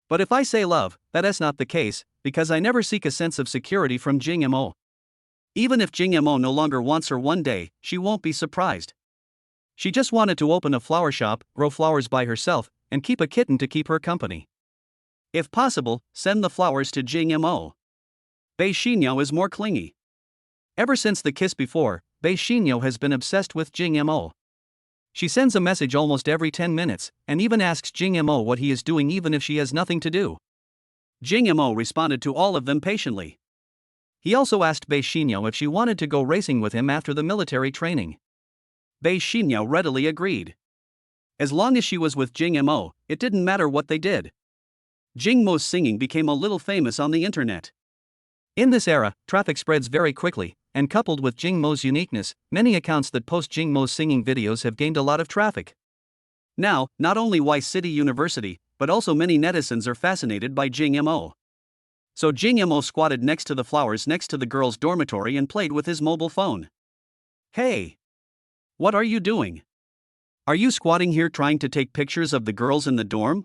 But if I say love, that is not the case, because I never seek a sense of security from Jing Mo. Even if Jing Mo no longer wants her one day, she won't be surprised. She just wanted to open a flower shop, grow flowers by herself, and keep a kitten to keep her company. If possible, send the flowers to Jing Mo. Bei Xinyo is more clingy. Ever since the kiss before, Bei Xinyo has been obsessed with Jing Mo. She sends a message almost every 10 minutes, and even asks Jing Mo what he is doing even if she has nothing to do. Jing Mo responded to all of them patiently. He also asked Bei Xinyo if she wanted to go racing with him after the military training. Bei Xinyo readily agreed. As long as she was with Jing Mo, it didn't matter what they did. Jing Mo's singing became a little famous on the internet. In this era, traffic spreads very quickly, and coupled with Jing Mo's uniqueness, many accounts that post Jing Mo's singing videos have gained a lot of traffic. Now, not only Y City University, but also many netizens are fascinated by Jing Mo. So Jing Mo squatted next to the flowers next to the girls' dormitory and played with his mobile phone. Hey! What are you doing? Are you squatting here trying to take pictures of the girls in the dorm?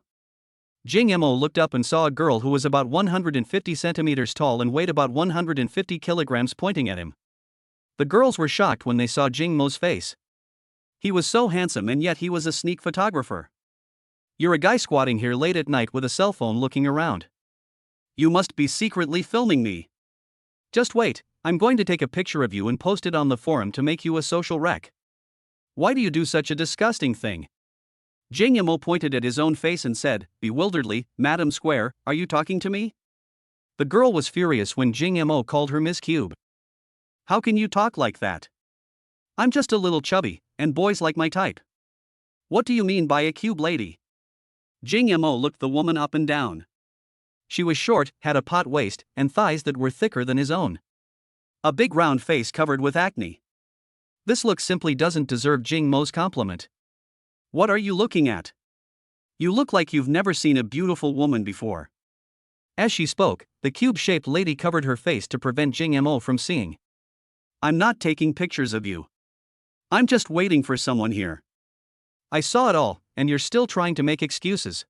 Jing Mo looked up and saw a girl who was about 150 centimeters tall and weighed about 150 kilograms pointing at him. The girls were shocked when they saw Jing Mo's face. He was so handsome and yet he was a sneak photographer. You're a guy squatting here late at night with a cell phone looking around. You must be secretly filming me. Just wait, I'm going to take a picture of you and post it on the forum to make you a social wreck. Why do you do such a disgusting thing? Jing Mo pointed at his own face and said, bewilderedly, Madam Square, are you talking to me? The girl was furious when Jing Mo called her Miss Cube. How can you talk like that? I'm just a little chubby, and boys like my type. What do you mean by a cube lady? Jing Mo looked the woman up and down. She was short, had a pot waist, and thighs that were thicker than his own. A big round face covered with acne. This look simply doesn't deserve Jing Mo's compliment. What are you looking at? You look like you've never seen a beautiful woman before. As she spoke, the cube-shaped lady covered her face to prevent Jing Mo from seeing. I'm not taking pictures of you. I'm just waiting for someone here. I saw it all, and you're still trying to make excuses.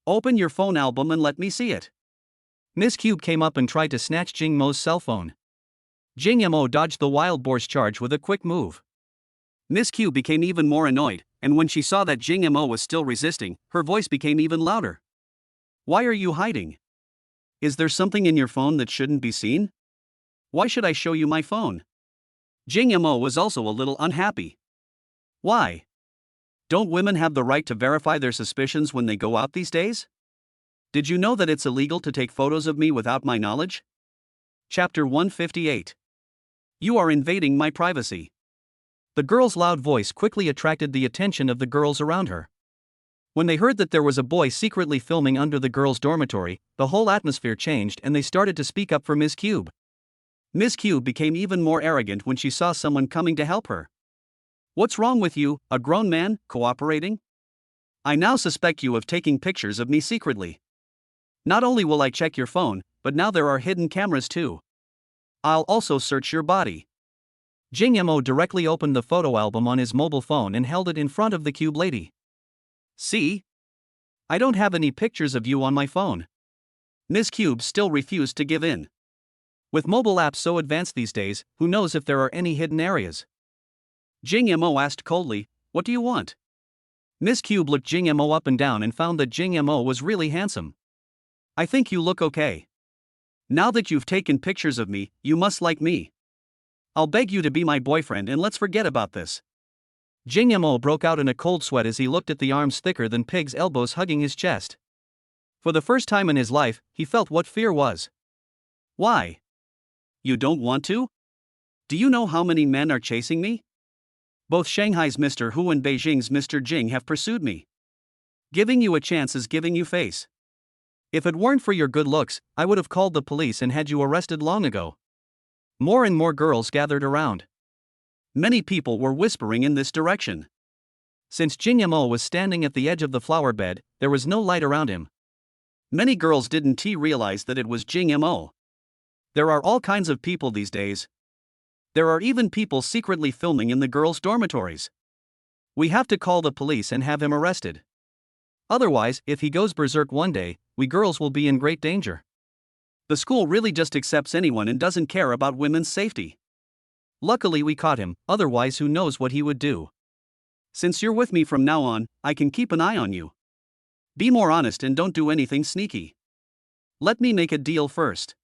Open your phone album and let me see it. Miss Cube came up and tried to snatch Jing Mo's cell phone. Jing Mo dodged the wild boar's charge with a quick move. Miss Cube became even more annoyed, and when she saw that Jing Mo was still resisting, her voice became even louder. Why are you hiding? Is there something in your phone that shouldn't be seen? Why should I show you my phone? Jing Mo was also a little unhappy. Why? Don't women have the right to verify their suspicions when they go out these days? Did you know that it's illegal to take photos of me without my knowledge? Chapter 158. You are invading my privacy. The girl's loud voice quickly attracted the attention of the girls around her. When they heard that there was a boy secretly filming under the girls' dormitory, the whole atmosphere changed and they started to speak up for Miss Cube. Miss Cube became even more arrogant when she saw someone coming to help her. What's wrong with you, a grown man, cooperating? I now suspect you of taking pictures of me secretly. Not only will I check your phone, but now there are hidden cameras too. I'll also search your body. Jing Mo directly opened the photo album on his mobile phone and held it in front of the cube lady. See? I don't have any pictures of you on my phone. Miss Cube still refused to give in. With mobile apps so advanced these days, who knows if there are any hidden areas? Jing Mo asked coldly, what do you want? Miss Cube looked Jing Mo up and down and found that Jing Mo was really handsome. I think you look okay. Now that you've taken pictures of me, you must like me. I'll beg you to be my boyfriend and let's forget about this. Jing Mo broke out in a cold sweat as he looked at the arms thicker than pigs' elbows hugging his chest. For the first time in his life, he felt what fear was. Why? You don't want to? Do you know how many men are chasing me? Both Shanghai's Mr. Hu and Beijing's Mr. Jing have pursued me. Giving you a chance is giving you face. If it weren't for your good looks, I would have called the police and had you arrested long ago. More and more girls gathered around. Many people were whispering in this direction. Since Jing Mo was standing at the edge of the flower bed, there was no light around him. Many girls didn't realize that it was Jing Mo. There are all kinds of people these days. There are even people secretly filming in the girls' dormitories. We have to call the police and have him arrested. Otherwise, if he goes berserk one day, we girls will be in great danger. The school really just accepts anyone and doesn't care about women's safety. Luckily we caught him, otherwise who knows what he would do. Since you're with me from now on, I can keep an eye on you. Be more honest and don't do anything sneaky. Let me make a deal first.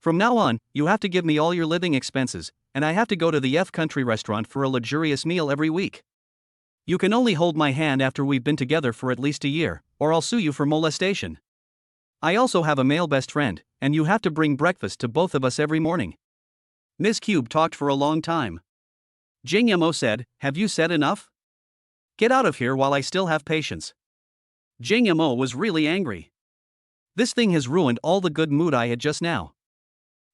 From now on, you have to give me all your living expenses, and I have to go to the F country restaurant for a luxurious meal every week. You can only hold my hand after we've been together for at least a year, or I'll sue you for molestation. I also have a male best friend, and you have to bring breakfast to both of us every morning. Miss Cube talked for a long time. Jing Mo said, "Have you said enough? Get out of here while I still have patience." Jing Mo was really angry. This thing has ruined all the good mood I had just now.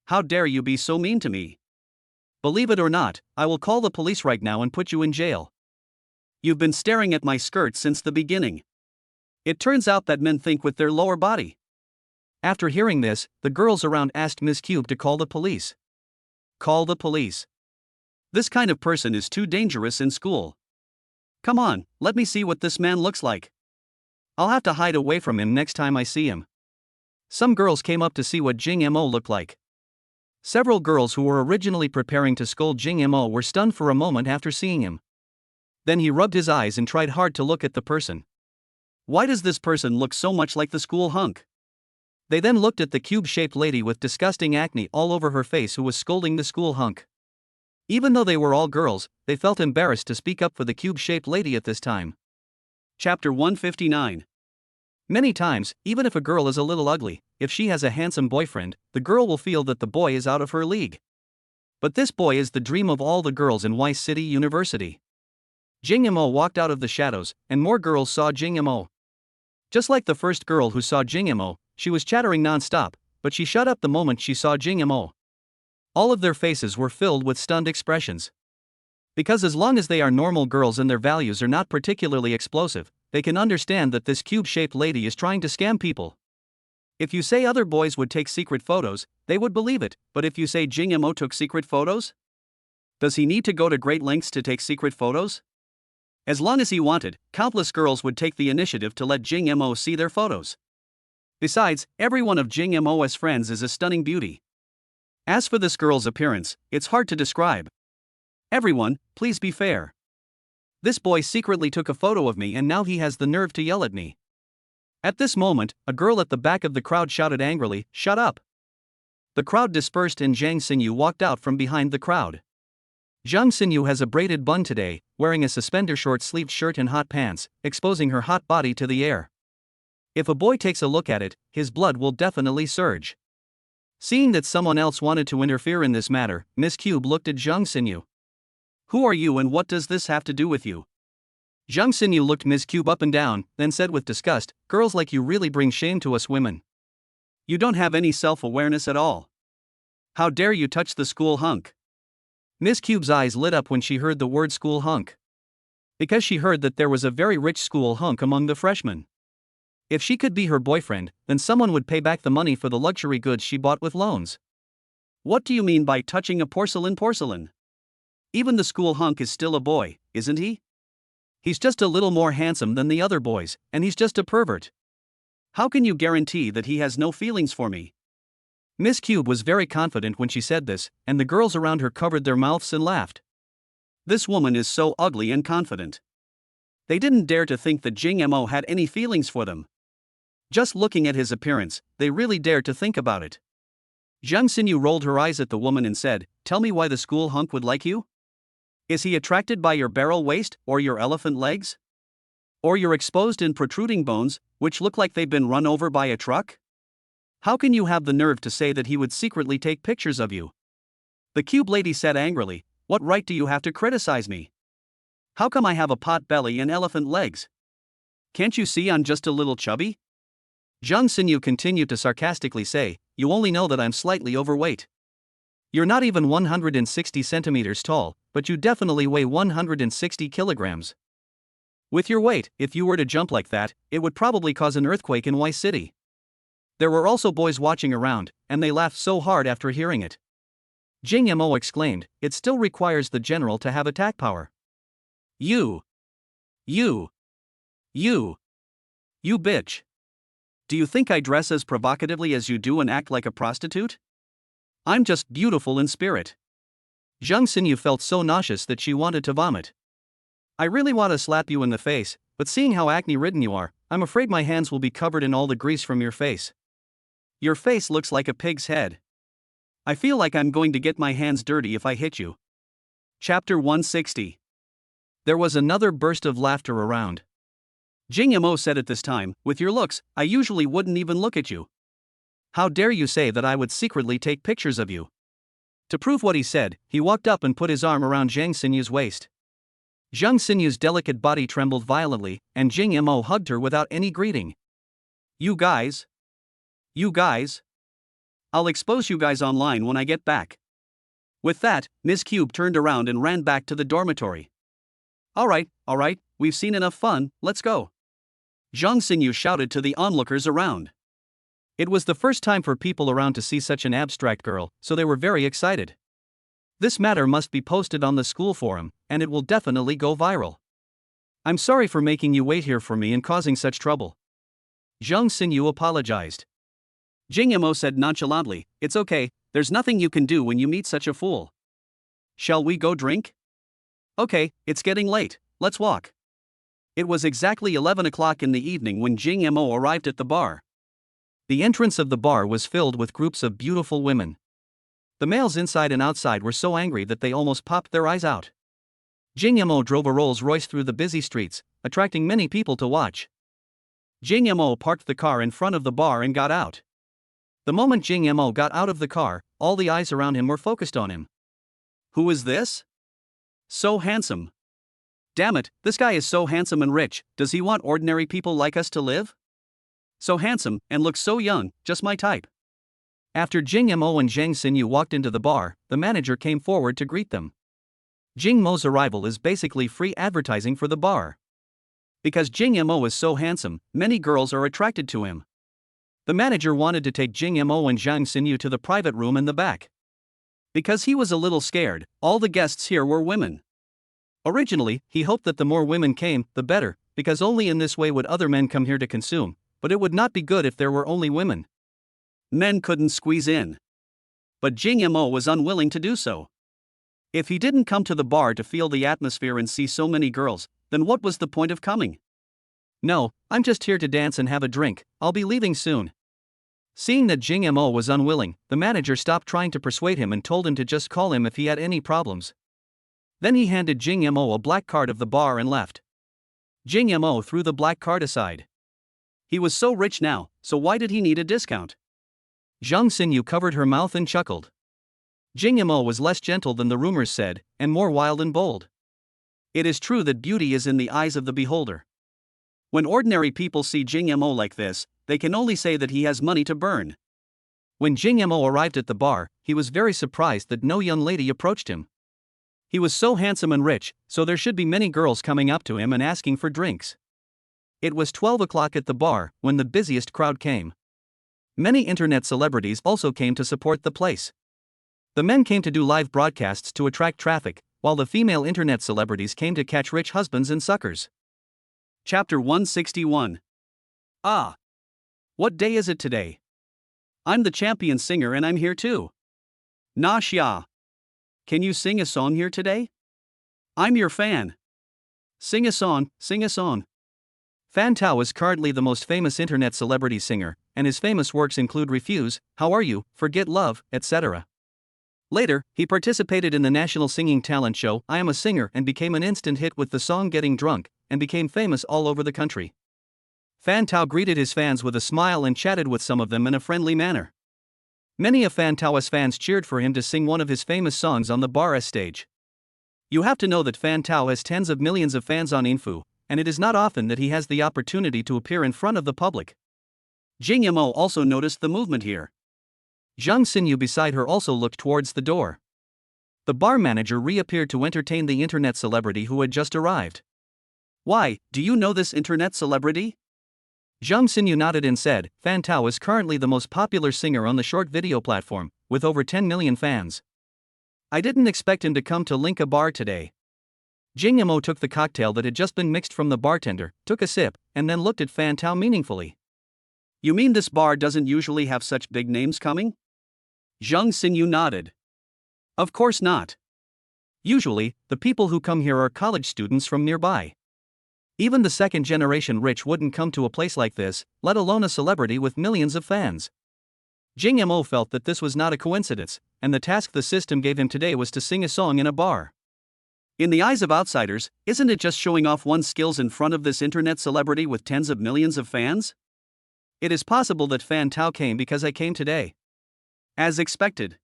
How dare you be so mean to me? Believe it or not, I will call the police right now and put you in jail. You've been staring at my skirt since the beginning. It turns out that men think with their lower body. After hearing this, the girls around asked Miss Cube to call the police. Call the police. This kind of person is too dangerous in school. Come on, let me see what this man looks like. I'll have to hide away from him next time I see him. Some girls came up to see what Jing Mo looked like. Several girls who were originally preparing to scold Jing Mo were stunned for a moment after seeing him. Then he rubbed his eyes and tried hard to look at the person. Why does this person look so much like the school hunk? They then looked at the cube-shaped lady with disgusting acne all over her face who was scolding the school hunk. Even though they were all girls, they felt embarrassed to speak up for the cube-shaped lady at this time. Chapter 159. Many times, even if a girl is a little ugly, if she has a handsome boyfriend, the girl will feel that the boy is out of her league. But this boy is the dream of all the girls in Weiss City University. Jing Mo walked out of the shadows, and more girls saw Jing Mo. Just like the first girl who saw Jing Mo, she was chattering non-stop, but she shut up the moment she saw Jing Mo. All of their faces were filled with stunned expressions. Because as long as they are normal girls and their values are not particularly explosive, they can understand that this cube-shaped lady is trying to scam people. If you say other boys would take secret photos, they would believe it, but if you say Jing Mo took secret photos? Does he need to go to great lengths to take secret photos? As long as he wanted, countless girls would take the initiative to let Jing Mo see their photos. Besides, every one of Jing Mo's friends is a stunning beauty. As for this girl's appearance, it's hard to describe. Everyone, please be fair. This boy secretly took a photo of me and now he has the nerve to yell at me. At this moment, a girl at the back of the crowd shouted angrily, "Shut up!" The crowd dispersed and Zhang Xinyu walked out from behind the crowd. Zhang Xinyu has a braided bun today, wearing a suspender short-sleeved shirt and hot pants, exposing her hot body to the air. If a boy takes a look at it, his blood will definitely surge. Seeing that someone else wanted to interfere in this matter, Miss Cube looked at Zhang Xinyu. Who are you and what does this have to do with you? Zhang Xinyu looked Miss Cube up and down, then said with disgust, "Girls like you really bring shame to us women. You don't have any self-awareness at all. How dare you touch the school hunk?" Miss Cube's eyes lit up when she heard the word school hunk. Because she heard that there was a very rich school hunk among the freshmen. If she could be her boyfriend, then someone would pay back the money for the luxury goods she bought with loans. What do you mean by touching a porcelain? Even the school hunk is still a boy, isn't he? He's just a little more handsome than the other boys, and he's just a pervert. How can you guarantee that he has no feelings for me? Miss Cube was very confident when she said this, and the girls around her covered their mouths and laughed. This woman is so ugly and confident. They didn't dare to think that Jing Mo had any feelings for them. Just looking at his appearance, they really dared to think about it. Zhang Xinyu rolled her eyes at the woman and said, "Tell me why the school hunk would like you? Is he attracted by your barrel waist, or your elephant legs? Or your exposed and protruding bones, which look like they've been run over by a truck? How can you have the nerve to say that he would secretly take pictures of you?" The cube lady said angrily, "What right do you have to criticize me? How come I have a pot belly and elephant legs? Can't you see I'm just a little chubby?" Zhang Xinyu continued to sarcastically say, "You only know that I'm slightly overweight. You're not even 160 centimeters tall, but you definitely weigh 160 kilograms. With your weight, if you were to jump like that, it would probably cause an earthquake in Weiss City." There were also boys watching around, and they laughed so hard after hearing it. Jing Mo exclaimed, "It still requires the general to have attack power. You bitch. Do you think I dress as provocatively as you do and act like a prostitute? I'm just beautiful in spirit." Zhang Xinyu felt so nauseous that she wanted to vomit. I really want to slap you in the face, but seeing how acne-ridden you are, I'm afraid my hands will be covered in all the grease from your face. Your face looks like a pig's head. I feel like I'm going to get my hands dirty if I hit you. Chapter 160. There was another burst of laughter around. Jing Mo said at this time, with your looks, I usually wouldn't even look at you. How dare you say that I would secretly take pictures of you? To prove what he said, he walked up and put his arm around Zhang Sinyu's waist. Zhang Sinyu's delicate body trembled violently, and Jing Mo hugged her without any greeting. You guys. I'll expose you guys online when I get back. With that, Ms. Cube turned around and ran back to the dormitory. Alright, we've seen enough fun, let's go. Zhang Xinyu shouted to the onlookers around. It was the first time for people around to see such an abstract girl, so they were very excited. This matter must be posted on the school forum, and it will definitely go viral. I'm sorry for making you wait here for me and causing such trouble. Zhang Xinyu apologized. Jing Mo said nonchalantly, it's okay, there's nothing you can do when you meet such a fool. Shall we go drink? Okay, it's getting late, let's walk. It was exactly 11 o'clock in the evening when Jing Mo arrived at the bar. The entrance of the bar was filled with groups of beautiful women. The males inside and outside were so angry that they almost popped their eyes out. Jing Mo drove a Rolls-Royce through the busy streets, attracting many people to watch. Jing Mo parked the car in front of the bar and got out. The moment Jing Mo got out of the car, all the eyes around him were focused on him. Who is this? So handsome. Damn it, this guy is so handsome and rich, does he want ordinary people like us to live? So handsome, and looks so young, just my type. After Jing Mo and Zhang Xinyu walked into the bar, the manager came forward to greet them. Jing Mo's arrival is basically free advertising for the bar. Because Jing Mo is so handsome, many girls are attracted to him. The manager wanted to take Jing Mo and Zhang Xinyu to the private room in the back. Because he was a little scared, all the guests here were women. Originally, he hoped that the more women came, the better, because only in this way would other men come here to consume, but it would not be good if there were only women. Men couldn't squeeze in. But Jing Mo was unwilling to do so. If he didn't come to the bar to feel the atmosphere and see so many girls, then what was the point of coming? No, I'm just here to dance and have a drink, I'll be leaving soon. Seeing that Jing Mo was unwilling, the manager stopped trying to persuade him and told him to just call him if he had any problems. Then he handed Jing Mo a black card of the bar and left. Jing Mo threw the black card aside. He was so rich now, so why did he need a discount? Zhang Xinyu covered her mouth and chuckled. Jing Mo was less gentle than the rumors said, and more wild and bold. It is true that beauty is in the eyes of the beholder. When ordinary people see Jing Mo like this, they can only say that he has money to burn. When Jing Mo arrived at the bar, he was very surprised that no young lady approached him. He was so handsome and rich, so there should be many girls coming up to him and asking for drinks. It was 12 o'clock at the bar when the busiest crowd came. Many internet celebrities also came to support the place. The men came to do live broadcasts to attract traffic, while the female internet celebrities came to catch rich husbands and suckers. Chapter 161. Ah! What day is it today? I'm the champion singer and I'm here too. Na xia. Can you sing a song here today? I'm your fan. Sing a song, sing a song. Fan Tao is currently the most famous internet celebrity singer, and his famous works include Refuse, How Are You, Forget Love, etc. Later, he participated in the national singing talent show I Am a Singer and became an instant hit with the song Getting Drunk, and became famous all over the country. Fan Tao greeted his fans with a smile and chatted with some of them in a friendly manner. Many of Fan Tao's fans cheered for him to sing one of his famous songs on the bar stage. You have to know that Fan Tao has tens of millions of fans on Info, and it is not often that he has the opportunity to appear in front of the public. Jing Mo also noticed the movement here. Zhang Xinyu beside her also looked towards the door. The bar manager reappeared to entertain the internet celebrity who had just arrived. Why, do you know this internet celebrity? Zhang Xinyu nodded and said, Fan Tao is currently the most popular singer on the short video platform, with over 10 million fans. I didn't expect him to come to Linka Bar today. Jing Mo took the cocktail that had just been mixed from the bartender, took a sip, and then looked at Fan Tao meaningfully. You mean this bar doesn't usually have such big names coming? Zhang Xinyu nodded. Of course not. Usually, the people who come here are college students from nearby. Even the second-generation rich wouldn't come to a place like this, let alone a celebrity with millions of fans. Jing Mo felt that this was not a coincidence, and the task the system gave him today was to sing a song in a bar. In the eyes of outsiders, isn't it just showing off one's skills in front of this internet celebrity with tens of millions of fans? It is possible that Fan Tao came because I came today. As expected.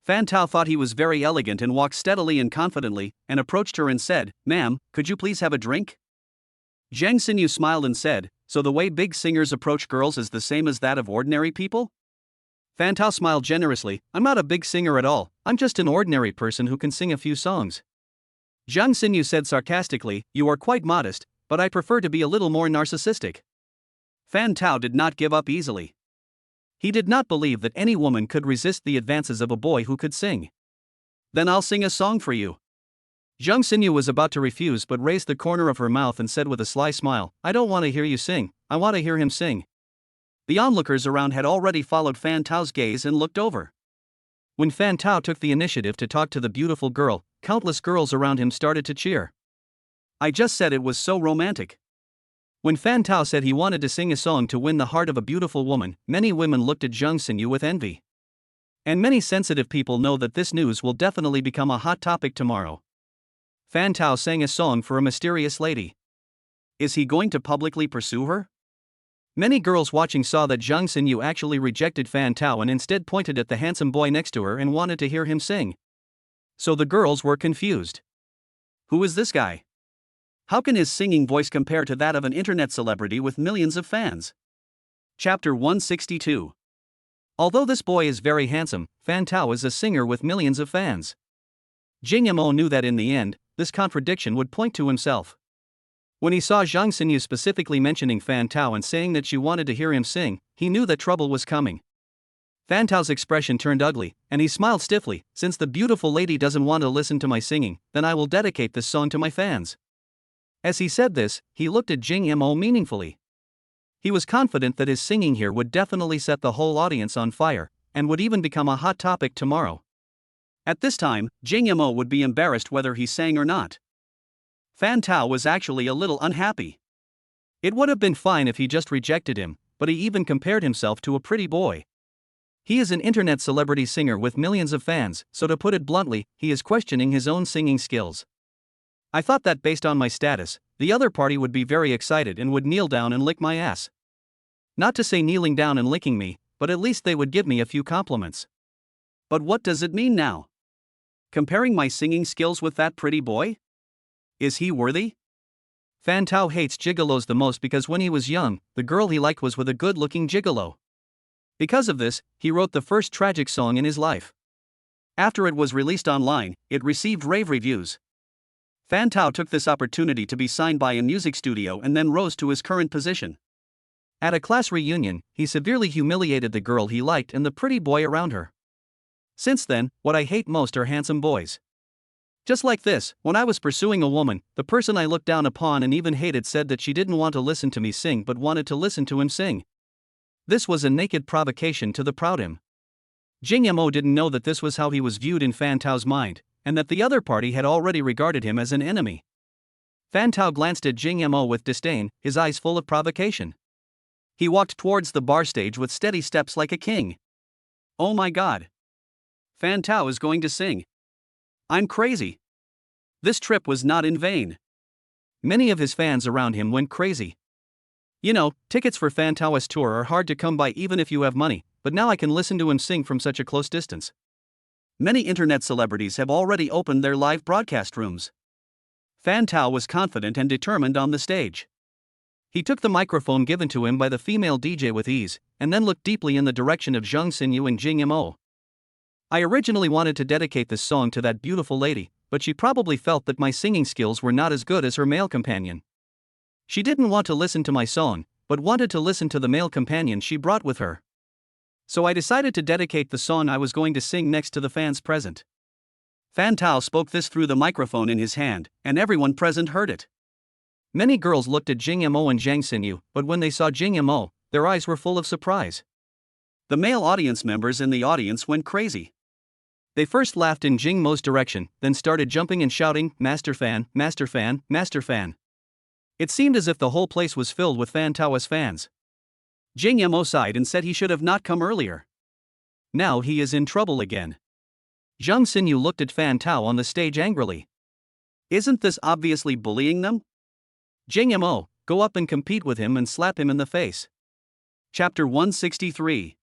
Fan Tao thought he was very elegant and walked steadily and confidently, and approached her and said, "Ma'am, could you please have a drink?" Zhang Xinyu smiled and said, "So the way big singers approach girls is the same as that of ordinary people?" Fan Tao smiled generously, "I'm not a big singer at all, I'm just an ordinary person who can sing a few songs." Zhang Xinyu said sarcastically, "You are quite modest, but I prefer to be a little more narcissistic." Fan Tao did not give up easily. He did not believe that any woman could resist the advances of a boy who could sing. "Then I'll sing a song for you." Zhang Xinyu was about to refuse but raised the corner of her mouth and said with a sly smile, "I don't want to hear you sing, I want to hear him sing." The onlookers around had already followed Fan Tao's gaze and looked over. When Fan Tao took the initiative to talk to the beautiful girl, countless girls around him started to cheer. I just said it was so romantic. When Fan Tao said he wanted to sing a song to win the heart of a beautiful woman, many women looked at Zhang Xinyu with envy. And many sensitive people know that this news will definitely become a hot topic tomorrow. Fan Tao sang a song for a mysterious lady. Is he going to publicly pursue her? Many girls watching saw that Zhang Xinyu actually rejected Fan Tao and instead pointed at the handsome boy next to her and wanted to hear him sing. So the girls were confused. Who is this guy? How can his singing voice compare to that of an internet celebrity with millions of fans? Chapter 162. Although this boy is very handsome, Fan Tao is a singer with millions of fans. Jing Mo knew that in the end, this contradiction would point to himself. When he saw Zhang Xinyu specifically mentioning Fan Tao and saying that she wanted to hear him sing, he knew that trouble was coming. Fan Tao's expression turned ugly, and he smiled stiffly. "Since the beautiful lady doesn't want to listen to my singing, then I will dedicate this song to my fans." As he said this, he looked at Jing Mo meaningfully. He was confident that his singing here would definitely set the whole audience on fire, and would even become a hot topic tomorrow. At this time, Jing Mo would be embarrassed whether he sang or not. Fan Tao was actually a little unhappy. It would have been fine if he just rejected him, but he even compared himself to a pretty boy. He is an internet celebrity singer with millions of fans, so to put it bluntly, he is questioning his own singing skills. I thought that based on my status, the other party would be very excited and would kneel down and lick my ass. Not to say kneeling down and licking me, but at least they would give me a few compliments. But what does it mean now? Comparing my singing skills with that pretty boy? Is he worthy? Fan Tao hates gigolos the most because when he was young, the girl he liked was with a good-looking gigolo. Because of this, he wrote the first tragic song in his life. After it was released online, it received rave reviews. Fan Tao took this opportunity to be signed by a music studio and then rose to his current position. At a class reunion, he severely humiliated the girl he liked and the pretty boy around her. Since then, what I hate most are handsome boys. Just like this, when I was pursuing a woman, the person I looked down upon and even hated said that she didn't want to listen to me sing but wanted to listen to him sing. This was a naked provocation to the proud him. Jing Mo didn't know that this was how he was viewed in Fan Tao's mind, and that the other party had already regarded him as an enemy. Fan Tao glanced at Jing Mo with disdain, his eyes full of provocation. He walked towards the bar stage with steady steps like a king. Oh my god! Fan Tao is going to sing. I'm crazy. This trip was not in vain. Many of his fans around him went crazy. You know, tickets for Fan Tao's tour are hard to come by even if you have money, but now I can listen to him sing from such a close distance. Many internet celebrities have already opened their live broadcast rooms. Fan Tao was confident and determined on the stage. He took the microphone given to him by the female DJ with ease, and then looked deeply in the direction of Zhang Xinyu and Jing Mo. I originally wanted to dedicate this song to that beautiful lady, but she probably felt that my singing skills were not as good as her male companion. She didn't want to listen to my song, but wanted to listen to the male companion she brought with her. So I decided to dedicate the song I was going to sing next to the fans present. Fan Tao spoke this through the microphone in his hand, and everyone present heard it. Many girls looked at Jing Mo and Zhang Xinyu, but when they saw Jing Mo, their eyes were full of surprise. The male audience members in the audience went crazy. They first laughed in Jing Mo's direction, then started jumping and shouting, "Master Fan, Master Fan, Master Fan." It seemed as if the whole place was filled with Fan Tao's fans. Jing Mo sighed and said he should have not come earlier. Now he is in trouble again. Zhang Xinyu looked at Fan Tao on the stage angrily. Isn't this obviously bullying them? Jing Mo, go up and compete with him and slap him in the face. Chapter 163.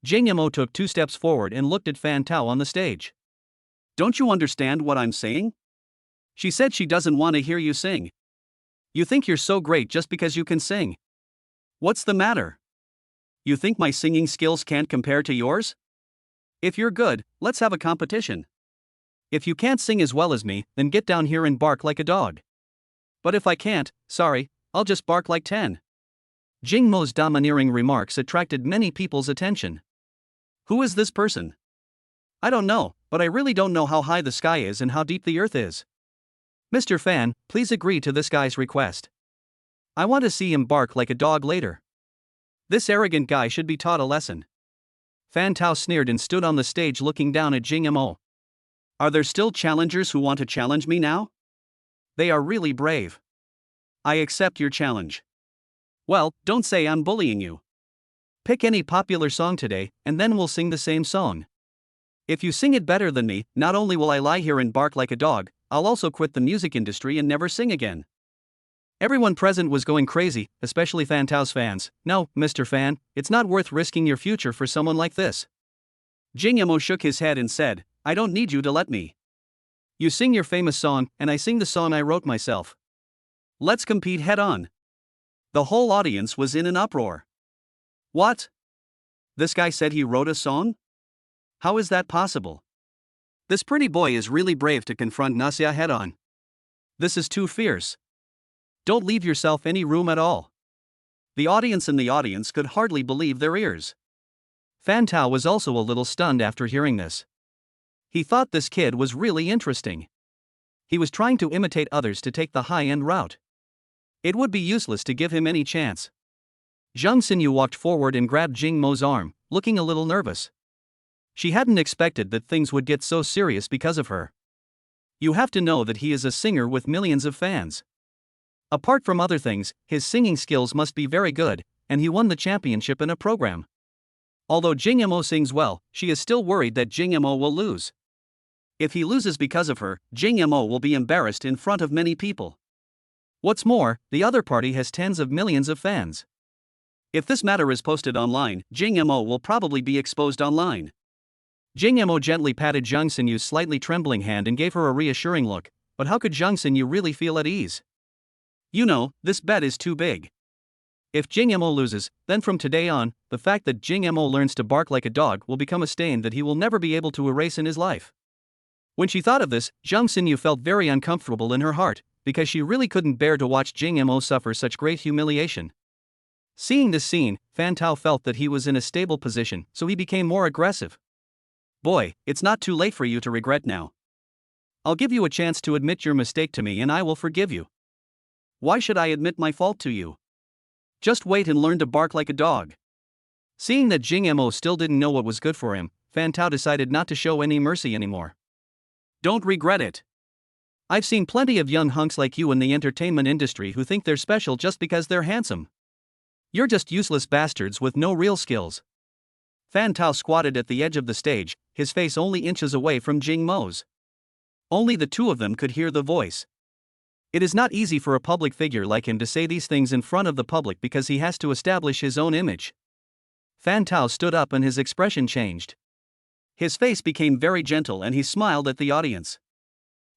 Jing Mo took 2 steps forward and looked at Fan Tao on the stage. Don't you understand what I'm saying? She said she doesn't want to hear you sing. You think you're so great just because you can sing. What's the matter? You think my singing skills can't compare to yours? If you're good, let's have a competition. If you can't sing as well as me, then get down here and bark like a dog. But if I can't, sorry, I'll just bark like 10. Jing Mo's domineering remarks attracted many people's attention. Who is this person? I don't know, but I really don't know how high the sky is and how deep the earth is. Mr. Fan, please agree to this guy's request. I want to see him bark like a dog later. This arrogant guy should be taught a lesson. Fan Tao sneered and stood on the stage looking down at Jing Mo. Are there still challengers who want to challenge me now? They are really brave. I accept your challenge. Well, don't say I'm bullying you. Pick any popular song today, and then we'll sing the same song. If you sing it better than me, not only will I lie here and bark like a dog, I'll also quit the music industry and never sing again. Everyone present was going crazy, especially Fan Tao's fans. No, Mr. Fan, it's not worth risking your future for someone like this. Jing Mo shook his head and said, I don't need you to let me. You sing your famous song, and I sing the song I wrote myself. Let's compete head on. The whole audience was in an uproar. What? This guy said he wrote a song? How is that possible? This pretty boy is really brave to confront Nasya head on. This is too fierce. Don't leave yourself any room at all. The audience could hardly believe their ears. Fan Tao was also a little stunned after hearing this. He thought this kid was really interesting. He was trying to imitate others to take the high-end route. It would be useless to give him any chance. Zhang Xinyu walked forward and grabbed Jing Mo's arm, looking a little nervous. She hadn't expected that things would get so serious because of her. You have to know that he is a singer with millions of fans. Apart from other things, his singing skills must be very good, and he won the championship in a program. Although Jing Mo sings well, she is still worried that Jing Mo will lose. If he loses because of her, Jing Mo will be embarrassed in front of many people. What's more, the other party has tens of millions of fans. If this matter is posted online, Jing Mo will probably be exposed online. Jing Mo gently patted Zhang Xinyu's slightly trembling hand and gave her a reassuring look, but how could Zhang Xinyu really feel at ease? You know, this bet is too big. If Jing Mo loses, then from today on, the fact that Jing Mo learns to bark like a dog will become a stain that he will never be able to erase in his life. When she thought of this, Zhang Xinyu felt very uncomfortable in her heart, because she really couldn't bear to watch Jing Mo suffer such great humiliation. Seeing this scene, Fan Tao felt that he was in a stable position, so he became more aggressive. Boy, it's not too late for you to regret now. I'll give you a chance to admit your mistake to me and I will forgive you. Why should I admit my fault to you? Just wait and learn to bark like a dog. Seeing that Jing Mo still didn't know what was good for him, Fan Tao decided not to show any mercy anymore. Don't regret it. I've seen plenty of young hunks like you in the entertainment industry who think they're special just because they're handsome. You're just useless bastards with no real skills. Fan Tao squatted at the edge of the stage, his face only inches away from Jing Mo's. Only the two of them could hear the voice. It is not easy for a public figure like him to say these things in front of the public because he has to establish his own image. Fan Tao stood up and his expression changed. His face became very gentle and he smiled at the audience.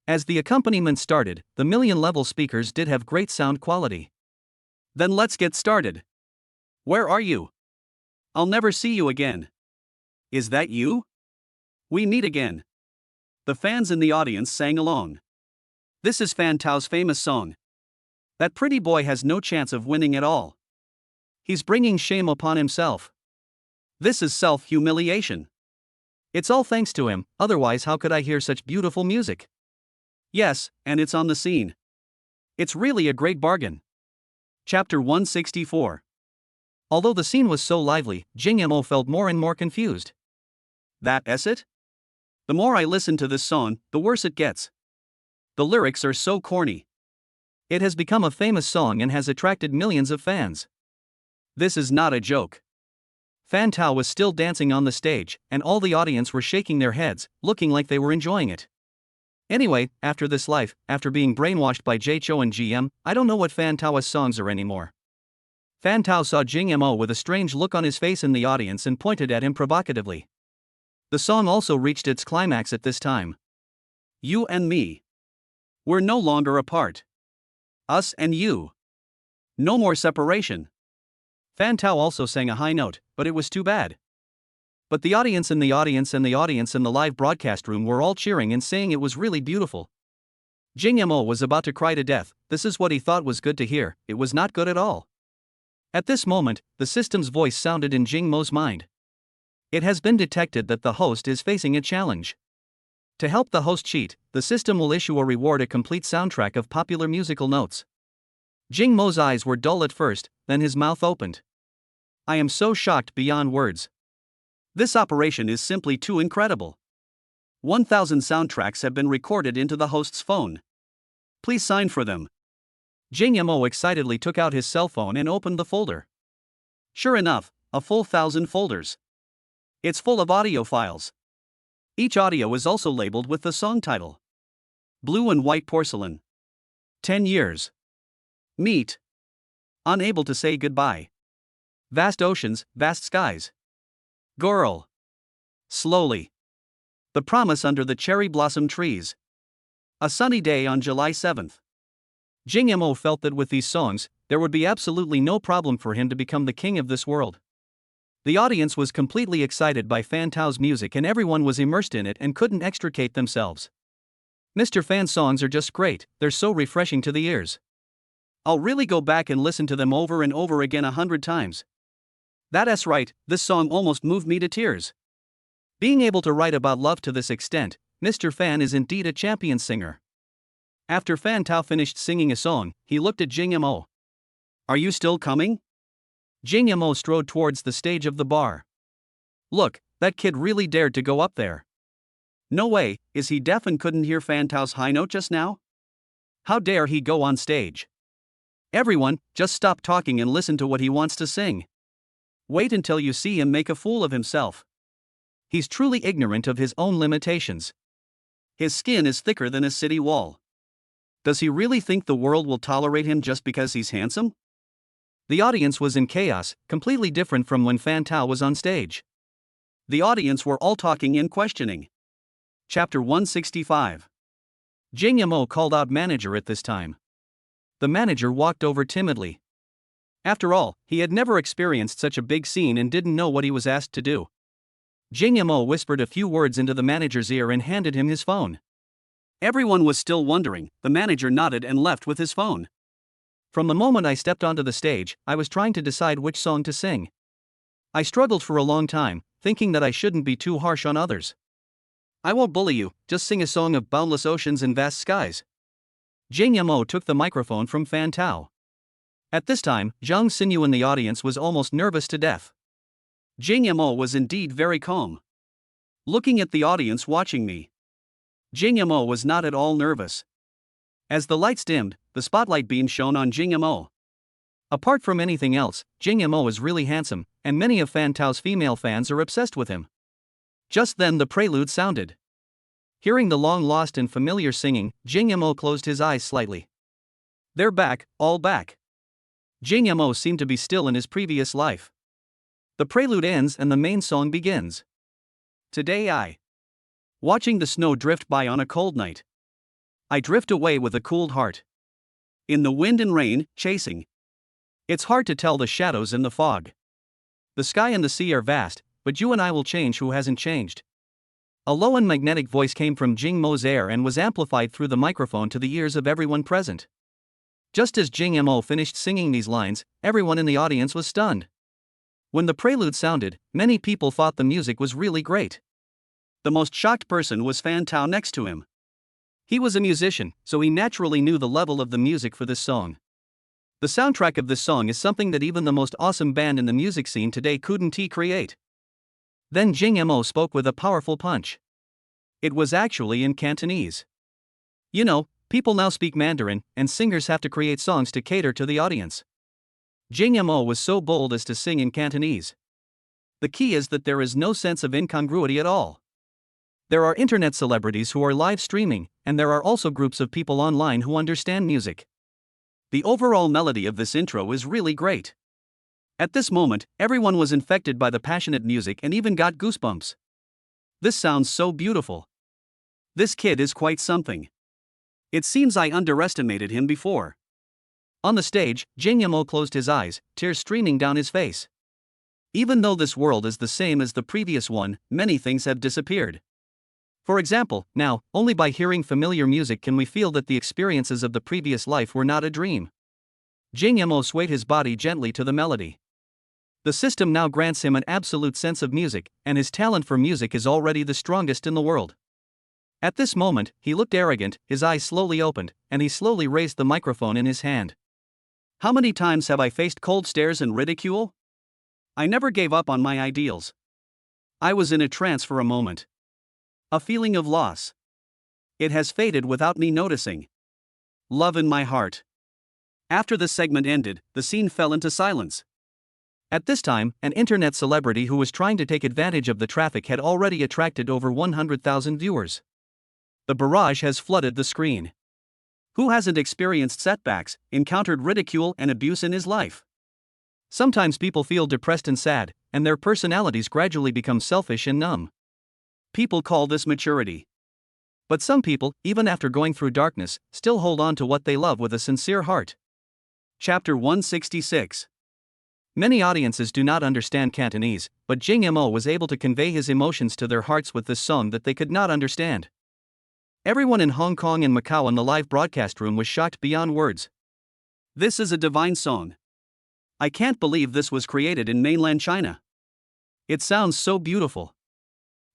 As the accompaniment started, the million-level speakers did have great sound quality. Then let's get started. Where are you? I'll never see you again. Is that you? We meet again. The fans in the audience sang along. This is Fan Tao's famous song. That pretty boy has no chance of winning at all. He's bringing shame upon himself. This is self-humiliation. It's all thanks to him, otherwise how could I hear such beautiful music? Yes, and it's on the scene. It's really a great bargain. Chapter 164. Although the scene was so lively, Jing Mo felt more and more confused. That's it? The more I listen to this song, the worse it gets. The lyrics are so corny. It has become a famous song and has attracted millions of fans. This is not a joke. Fan Tao was still dancing on the stage, and all the audience were shaking their heads, looking like they were enjoying it. Anyway, after this life, after being brainwashed by Jay Chou and GM, I don't know what Fan Tao's songs are anymore. Fan Tao saw Jing Mo with a strange look on his face in the audience and pointed at him provocatively. The song also reached its climax at this time. You and me. We're no longer apart. Us and you. No more separation. Fan Tao also sang a high note, but it was too bad. But the audience in the live broadcast room were all cheering and saying it was really beautiful. Jing Mo was about to cry to death. This is what he thought was good to hear. It was not good at all. At this moment, the system's voice sounded in Jing Mo's mind. It has been detected that the host is facing a challenge. To help the host cheat, the system will issue a reward, a complete soundtrack of popular musical notes. Jing Mo's eyes were dull at first, then his mouth opened. I am so shocked beyond words. This operation is simply too incredible. 1,000 soundtracks have been recorded into the host's phone. Please sign for them. Jing Mo excitedly took out his cell phone and opened the folder. Sure enough, a full 1,000 folders. It's full of audio files. Each audio is also labeled with the song title. Blue and White Porcelain. 10 years. Meet. Unable to say goodbye. Vast oceans, vast skies. Girl. Slowly. The promise under the cherry blossom trees. A sunny day on July 7th. Jing Mo felt that with these songs, there would be absolutely no problem for him to become the king of this world. The audience was completely excited by Fan Tao's music and everyone was immersed in it and couldn't extricate themselves. Mr. Fan's songs are just great, they're so refreshing to the ears. I'll really go back and listen to them over and over again 100 times. That's right, this song almost moved me to tears. Being able to write about love to this extent, Mr. Fan is indeed a champion singer. After Fan Tao finished singing a song, he looked at Jing Mo. Are you still coming? Jing Mo strode towards the stage of the bar. Look, that kid really dared to go up there. No way, is he deaf and couldn't hear Fan Tao's high note just now? How dare he go on stage? Everyone, just stop talking and listen to what he wants to sing. Wait until you see him make a fool of himself. He's truly ignorant of his own limitations. His skin is thicker than a city wall. Does he really think the world will tolerate him just because he's handsome? The audience was in chaos, completely different from when Fan Tao was on stage. The audience were all talking and questioning. Chapter 165. Jing Mo called out manager at this time. The manager walked over timidly. After all, he had never experienced such a big scene and didn't know what he was asked to do. Jing Mo whispered a few words into the manager's ear and handed him his phone. Everyone was still wondering. The manager nodded and left with his phone. From the moment I stepped onto the stage, I was trying to decide which song to sing. I struggled for a long time, thinking that I shouldn't be too harsh on others. I won't bully you, just sing a song of boundless oceans and vast skies. Jing Mo took the microphone from Fan Tao. At this time, Zhang Xinyu in the audience was almost nervous to death. Jing Mo was indeed very calm. Looking at the audience watching me. Jing Mo was not at all nervous. As the lights dimmed, the spotlight beam shone on Jing Mo. Apart from anything else, Jing Mo is really handsome, and many of Fan Tao's female fans are obsessed with him. Just then the prelude sounded. Hearing the long-lost and familiar singing, Jing Mo closed his eyes slightly. They're back, all back. Jing Mo seemed to be still in his previous life. The prelude ends and the main song begins. Today I. Watching the snow drift by on a cold night. I drift away with a cooled heart. In the wind and rain, chasing. It's hard to tell the shadows in the fog. The sky and the sea are vast, but you and I will change who hasn't changed. A low and magnetic voice came from Jing Mo's ear and was amplified through the microphone to the ears of everyone present. Just as Jing Mo finished singing these lines, everyone in the audience was stunned. When the prelude sounded, many people thought the music was really great. The most shocked person was Fan Tao next to him. He was a musician, so he naturally knew the level of the music for this song. The soundtrack of this song is something that even the most awesome band in the music scene today couldn't create. Then Jing Mo spoke with a powerful punch. It was actually in Cantonese. You know, people now speak Mandarin, and singers have to create songs to cater to the audience. Jing Mo was so bold as to sing in Cantonese. The key is that there is no sense of incongruity at all. There are internet celebrities who are live streaming, and there are also groups of people online who understand music. The overall melody of this intro is really great. At this moment, everyone was infected by the passionate music and even got goosebumps. This sounds so beautiful. This kid is quite something. It seems I underestimated him before. On the stage, Jing Mo closed his eyes, tears streaming down his face. Even though this world is the same as the previous one, many things have disappeared. For example, now, only by hearing familiar music can we feel that the experiences of the previous life were not a dream. Jing Mo swayed his body gently to the melody. The system now grants him an absolute sense of music, and his talent for music is already the strongest in the world. At this moment, he looked arrogant, his eyes slowly opened, and he slowly raised the microphone in his hand. How many times have I faced cold stares and ridicule? I never gave up on my ideals. I was in a trance for a moment. A feeling of loss. It has faded without me noticing. Love in my heart. After the segment ended, the scene fell into silence. At this time, an internet celebrity who was trying to take advantage of the traffic had already attracted over 100,000 viewers. The barrage has flooded the screen. Who hasn't experienced setbacks, encountered ridicule and abuse in his life? Sometimes people feel depressed and sad, and their personalities gradually become selfish and numb. People call this maturity. But some people, even after going through darkness, still hold on to what they love with a sincere heart. Chapter 166. Many audiences do not understand Cantonese, but Jing Mo was able to convey his emotions to their hearts with this song that they could not understand. Everyone in Hong Kong and Macau in the live broadcast room was shocked beyond words. This is a divine song. I can't believe this was created in mainland China. It sounds so beautiful.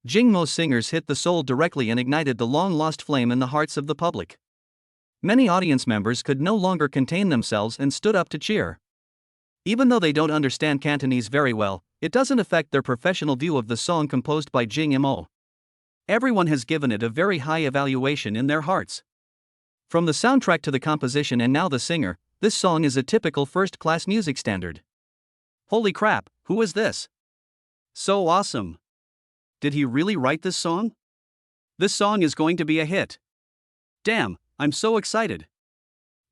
Jing Mo's singers hit the soul directly and ignited the long-lost flame in the hearts of the public. Many audience members could no longer contain themselves and stood up to cheer. Even though they don't understand Cantonese very well, it doesn't affect their professional view of the song composed by Jing Mo. Everyone has given it a very high evaluation in their hearts. From the soundtrack to the composition and now the singer, this song is a typical first-class music standard. Holy crap, who is this? So awesome. Did he really write this song? This song is going to be a hit. Damn, I'm so excited.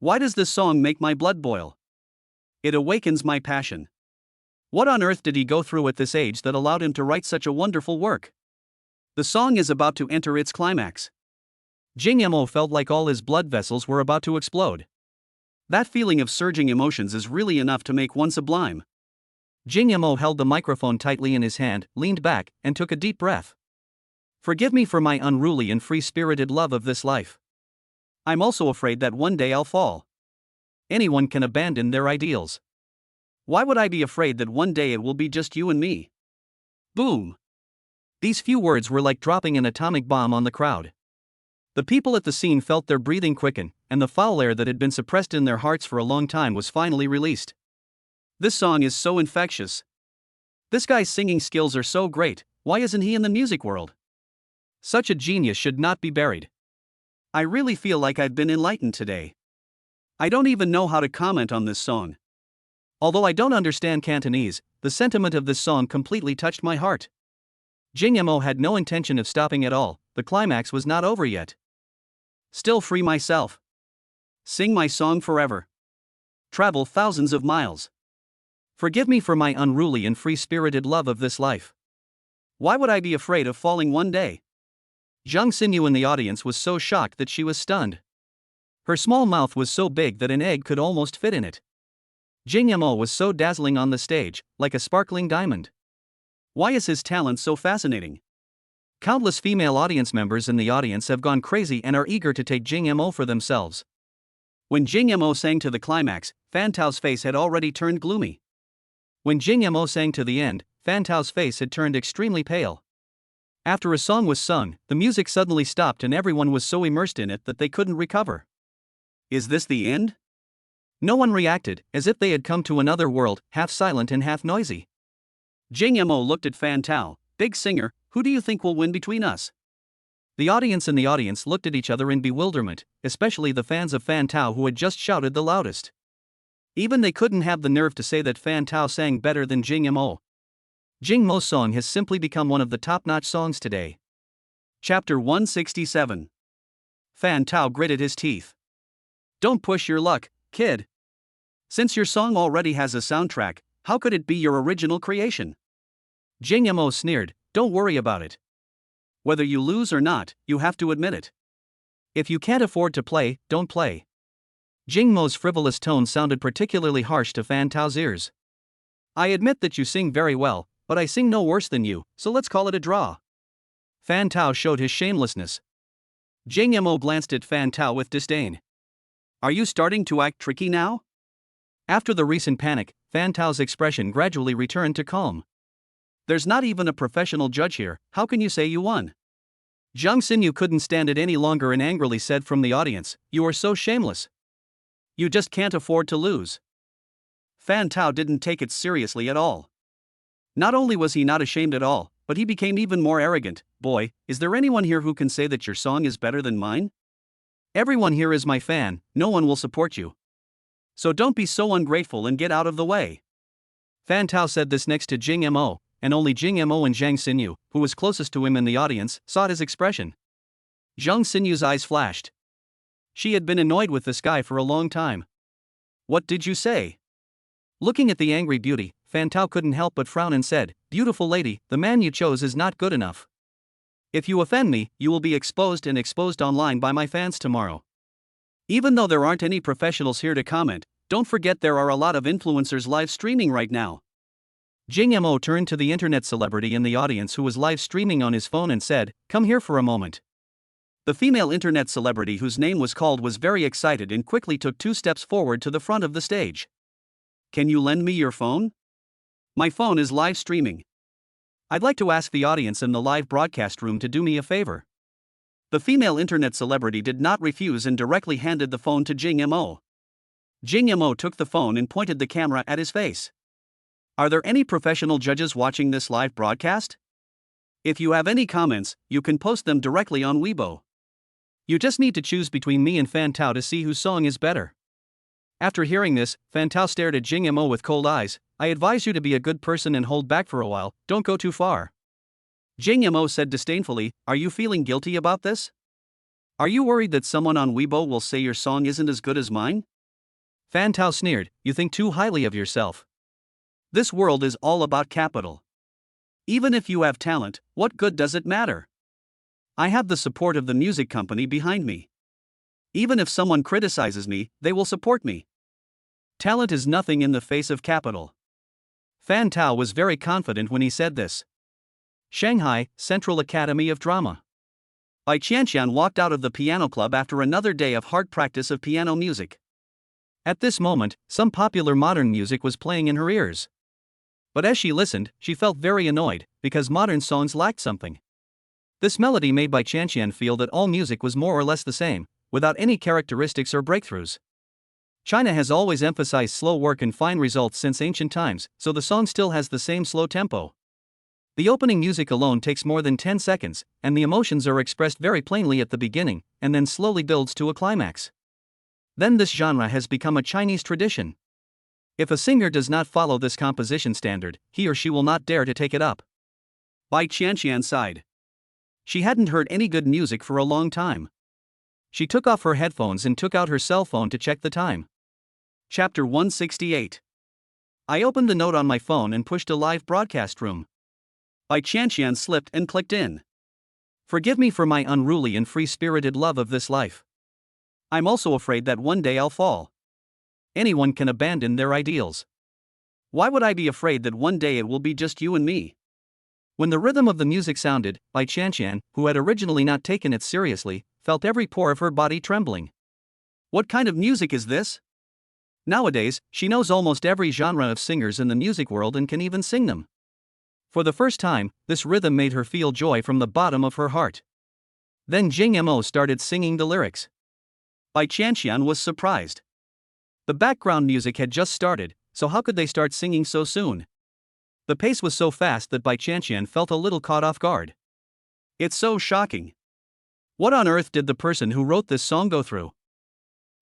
Why does this song make my blood boil? It awakens my passion. What on earth did he go through at this age that allowed him to write such a wonderful work? The song is about to enter its climax. Jing Mo felt like all his blood vessels were about to explode. That feeling of surging emotions is really enough to make one sublime. Jing Mo held the microphone tightly in his hand, leaned back, and took a deep breath. Forgive me for my unruly and free-spirited love of this life. I'm also afraid that one day I'll fall. Anyone can abandon their ideals. Why would I be afraid that one day it will be just you and me? Boom! These few words were like dropping an atomic bomb on the crowd. The people at the scene felt their breathing quicken, and the foul air that had been suppressed in their hearts for a long time was finally released. This song is so infectious. This guy's singing skills are so great, why isn't he in the music world? Such a genius should not be buried. I really feel like I've been enlightened today. I don't even know how to comment on this song. Although I don't understand Cantonese, the sentiment of this song completely touched my heart. Jing Mo had no intention of stopping at all, the climax was not over yet. Still free myself. Sing my song forever. Travel thousands of miles. Forgive me for my unruly and free-spirited love of this life. Why would I be afraid of falling one day? Zhang Xinyu in the audience was so shocked that she was stunned. Her small mouth was so big that an egg could almost fit in it. Jing Mo was so dazzling on the stage, like a sparkling diamond. Why is his talent so fascinating? Countless female audience members in the audience have gone crazy and are eager to take Jing Mo for themselves. When Jing Mo sang to the climax, Fan Tao's face had already turned gloomy. When Jing Mo sang to the end, Fan Tao's face had turned extremely pale. After a song was sung, the music suddenly stopped and everyone was so immersed in it that they couldn't recover. Is this the end? No one reacted, as if they had come to another world, half silent and half noisy. Jing Mo looked at Fan Tao. Big singer, who do you think will win between us? The audience looked at each other in bewilderment, especially the fans of Fan Tao who had just shouted the loudest. Even they couldn't have the nerve to say that Fan Tao sang better than Jing Mo. Jing Mo's song has simply become one of the top-notch songs today. Chapter 167. Fan Tao gritted his teeth. Don't push your luck, kid. Since your song already has a soundtrack, how could it be your original creation? Jing Mo sneered, don't worry about it. Whether you lose or not, you have to admit it. If you can't afford to play, don't play. Jing Mo's frivolous tone sounded particularly harsh to Fan Tao's ears. I admit that you sing very well, but I sing no worse than you, so let's call it a draw. Fan Tao showed his shamelessness. Jing Mo glanced at Fan Tao with disdain. Are you starting to act tricky now? After the recent panic, Fan Tao's expression gradually returned to calm. There's not even a professional judge here, how can you say you won? Zhang Xinyu couldn't stand it any longer and angrily said from the audience, you are so shameless. You just can't afford to lose. Fan Tao didn't take it seriously at all. Not only was he not ashamed at all, but he became even more arrogant. Boy, is there anyone here who can say that your song is better than mine? Everyone here is my fan, no one will support you. So don't be so ungrateful and get out of the way. Fan Tao said this next to Jing Mo, and only Jing Mo and Zhang Xinyu, who was closest to him in the audience, saw his expression. Zhang Xinyu's eyes flashed. She had been annoyed with this guy for a long time. What did you say? Looking at the angry beauty, Fan Tao couldn't help but frown and said, beautiful lady, the man you chose is not good enough. If you offend me, you will be exposed online by my fans tomorrow. Even though there aren't any professionals here to comment, don't forget there are a lot of influencers live streaming right now. Jing Mo turned to the internet celebrity in the audience who was live streaming on his phone and said, come here for a moment. The female internet celebrity whose name was called was very excited and quickly took 2 steps forward to the front of the stage. Can you lend me your phone? My phone is live streaming. I'd like to ask the audience in the live broadcast room to do me a favor. The female internet celebrity did not refuse and directly handed the phone to Jing Mo. Jing Mo took the phone and pointed the camera at his face. Are there any professional judges watching this live broadcast? If you have any comments, you can post them directly on Weibo. You just need to choose between me and Fan Tao to see whose song is better. After hearing this, Fan Tao stared at Jing Mo with cold eyes. I advise you to be a good person and hold back for a while, don't go too far. Jing Mo said disdainfully, are you feeling guilty about this? Are you worried that someone on Weibo will say your song isn't as good as mine? Fan Tao sneered, you think too highly of yourself. This world is all about capital. Even if you have talent, what good does it matter? I have the support of the music company behind me. Even if someone criticizes me, they will support me. Talent is nothing in the face of capital. Fan Tao was very confident when he said this. Shanghai, Central Academy of Drama. Bai Qianqian walked out of the piano club after another day of hard practice of piano music. At this moment, some popular modern music was playing in her ears. But as she listened, she felt very annoyed, because modern songs lacked something. This melody made Bai Qianqian feel that all music was more or less the same, without any characteristics or breakthroughs. China has always emphasized slow work and fine results since ancient times, so the song still has the same slow tempo. The opening music alone takes more than 10 seconds, and the emotions are expressed very plainly at the beginning, and then slowly builds to a climax. Then this genre has become a Chinese tradition. If a singer does not follow this composition standard, he or she will not dare to take it up. Bai Qianqian sighed. She hadn't heard any good music for a long time. She took off her headphones and took out her cell phone to check the time. Chapter 168. I opened the note on my phone and pushed a live broadcast room. Bai Qianqian slipped and clicked in. Forgive me for my unruly and free-spirited love of this life. I'm also afraid that one day I'll fall. Anyone can abandon their ideals. Why would I be afraid that one day it will be just you and me? When the rhythm of the music sounded, Bai Qianqian, who had originally not taken it seriously, felt every pore of her body trembling. What kind of music is this? Nowadays, she knows almost every genre of singers in the music world and can even sing them. For the first time, this rhythm made her feel joy from the bottom of her heart. Then Jing Mo started singing the lyrics. Bai Qianqian was surprised. The background music had just started, so how could they start singing so soon? The pace was so fast that Bai Qianqian felt a little caught off guard. It's so shocking. What on earth did the person who wrote this song go through?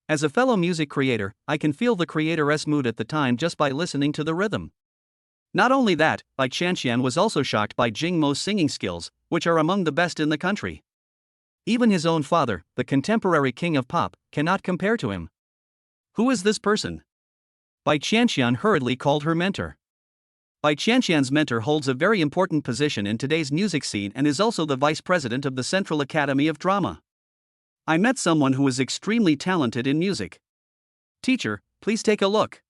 As a fellow music creator, I can feel the creator's mood at the time just by listening to the rhythm. Not only that, Bai Qianxian was also shocked by Jing Mo's singing skills, which are among the best in the country. Even his own father, the contemporary king of pop, cannot compare to him. Who is this person? Bai Qianxian hurriedly called her mentor. Bai Qianxian's mentor holds a very important position in today's music scene and is also the vice president of the Central Academy of Drama. I met someone who is extremely talented in music. Teacher, please take a look.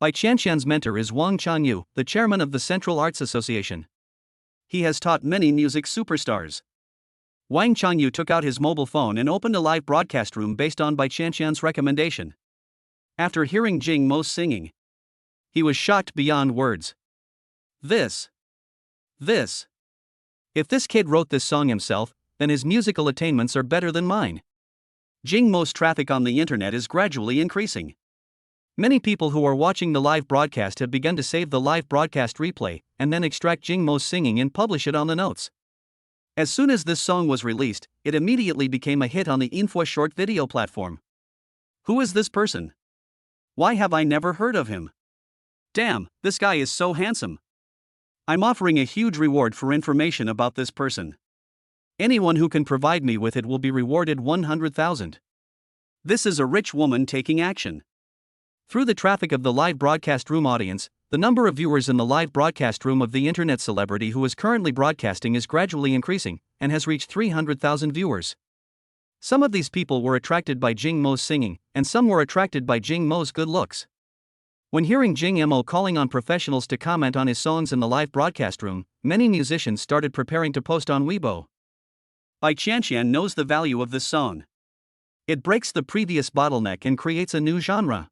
Bai Qianxian's mentor is Wang Chanyu, the chairman of the Central Arts Association. He has taught many music superstars. Wang Chanyu took out his mobile phone and opened a live broadcast room based on Bai Qianxian's recommendation. After hearing Jing Mo's singing, he was shocked beyond words. This. If this kid wrote this song himself, then his musical attainments are better than mine. Jing Mo's traffic on the internet is gradually increasing. Many people who are watching the live broadcast have begun to save the live broadcast replay and then extract Jing Mo's singing and publish it on the notes. As soon as this song was released, it immediately became a hit on the Info short video platform. Who is this person? Why have I never heard of him? Damn, this guy is so handsome. I'm offering a huge reward for information about this person. Anyone who can provide me with it will be rewarded 100,000. This is a rich woman taking action. Through the traffic of the live broadcast room audience, the number of viewers in the live broadcast room of the internet celebrity who is currently broadcasting is gradually increasing and has reached 300,000 viewers. Some of these people were attracted by Jing Mo's singing, and some were attracted by Jing Mo's good looks. When hearing Jing Mo calling on professionals to comment on his songs in the live broadcast room, many musicians started preparing to post on Weibo. Bai Qianxian knows the value of this song. It breaks the previous bottleneck and creates a new genre.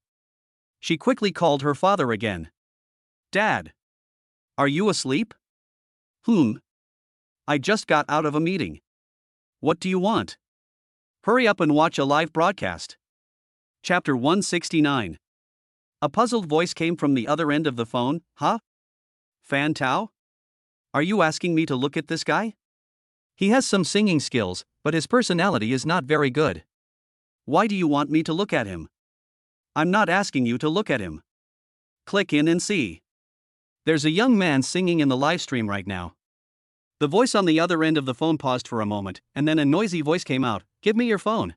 She quickly called her father again. Dad. Are you asleep? I just got out of a meeting. What do you want? Hurry up and watch a live broadcast. Chapter 169. A puzzled voice came from the other end of the phone. Huh? Fan Tao? Are you asking me to look at this guy? He has some singing skills, but his personality is not very good. Why do you want me to look at him? I'm not asking you to look at him. Click in and see. There's a young man singing in the live stream right now. The voice on the other end of the phone paused for a moment, and then a noisy voice came out. Give me your phone.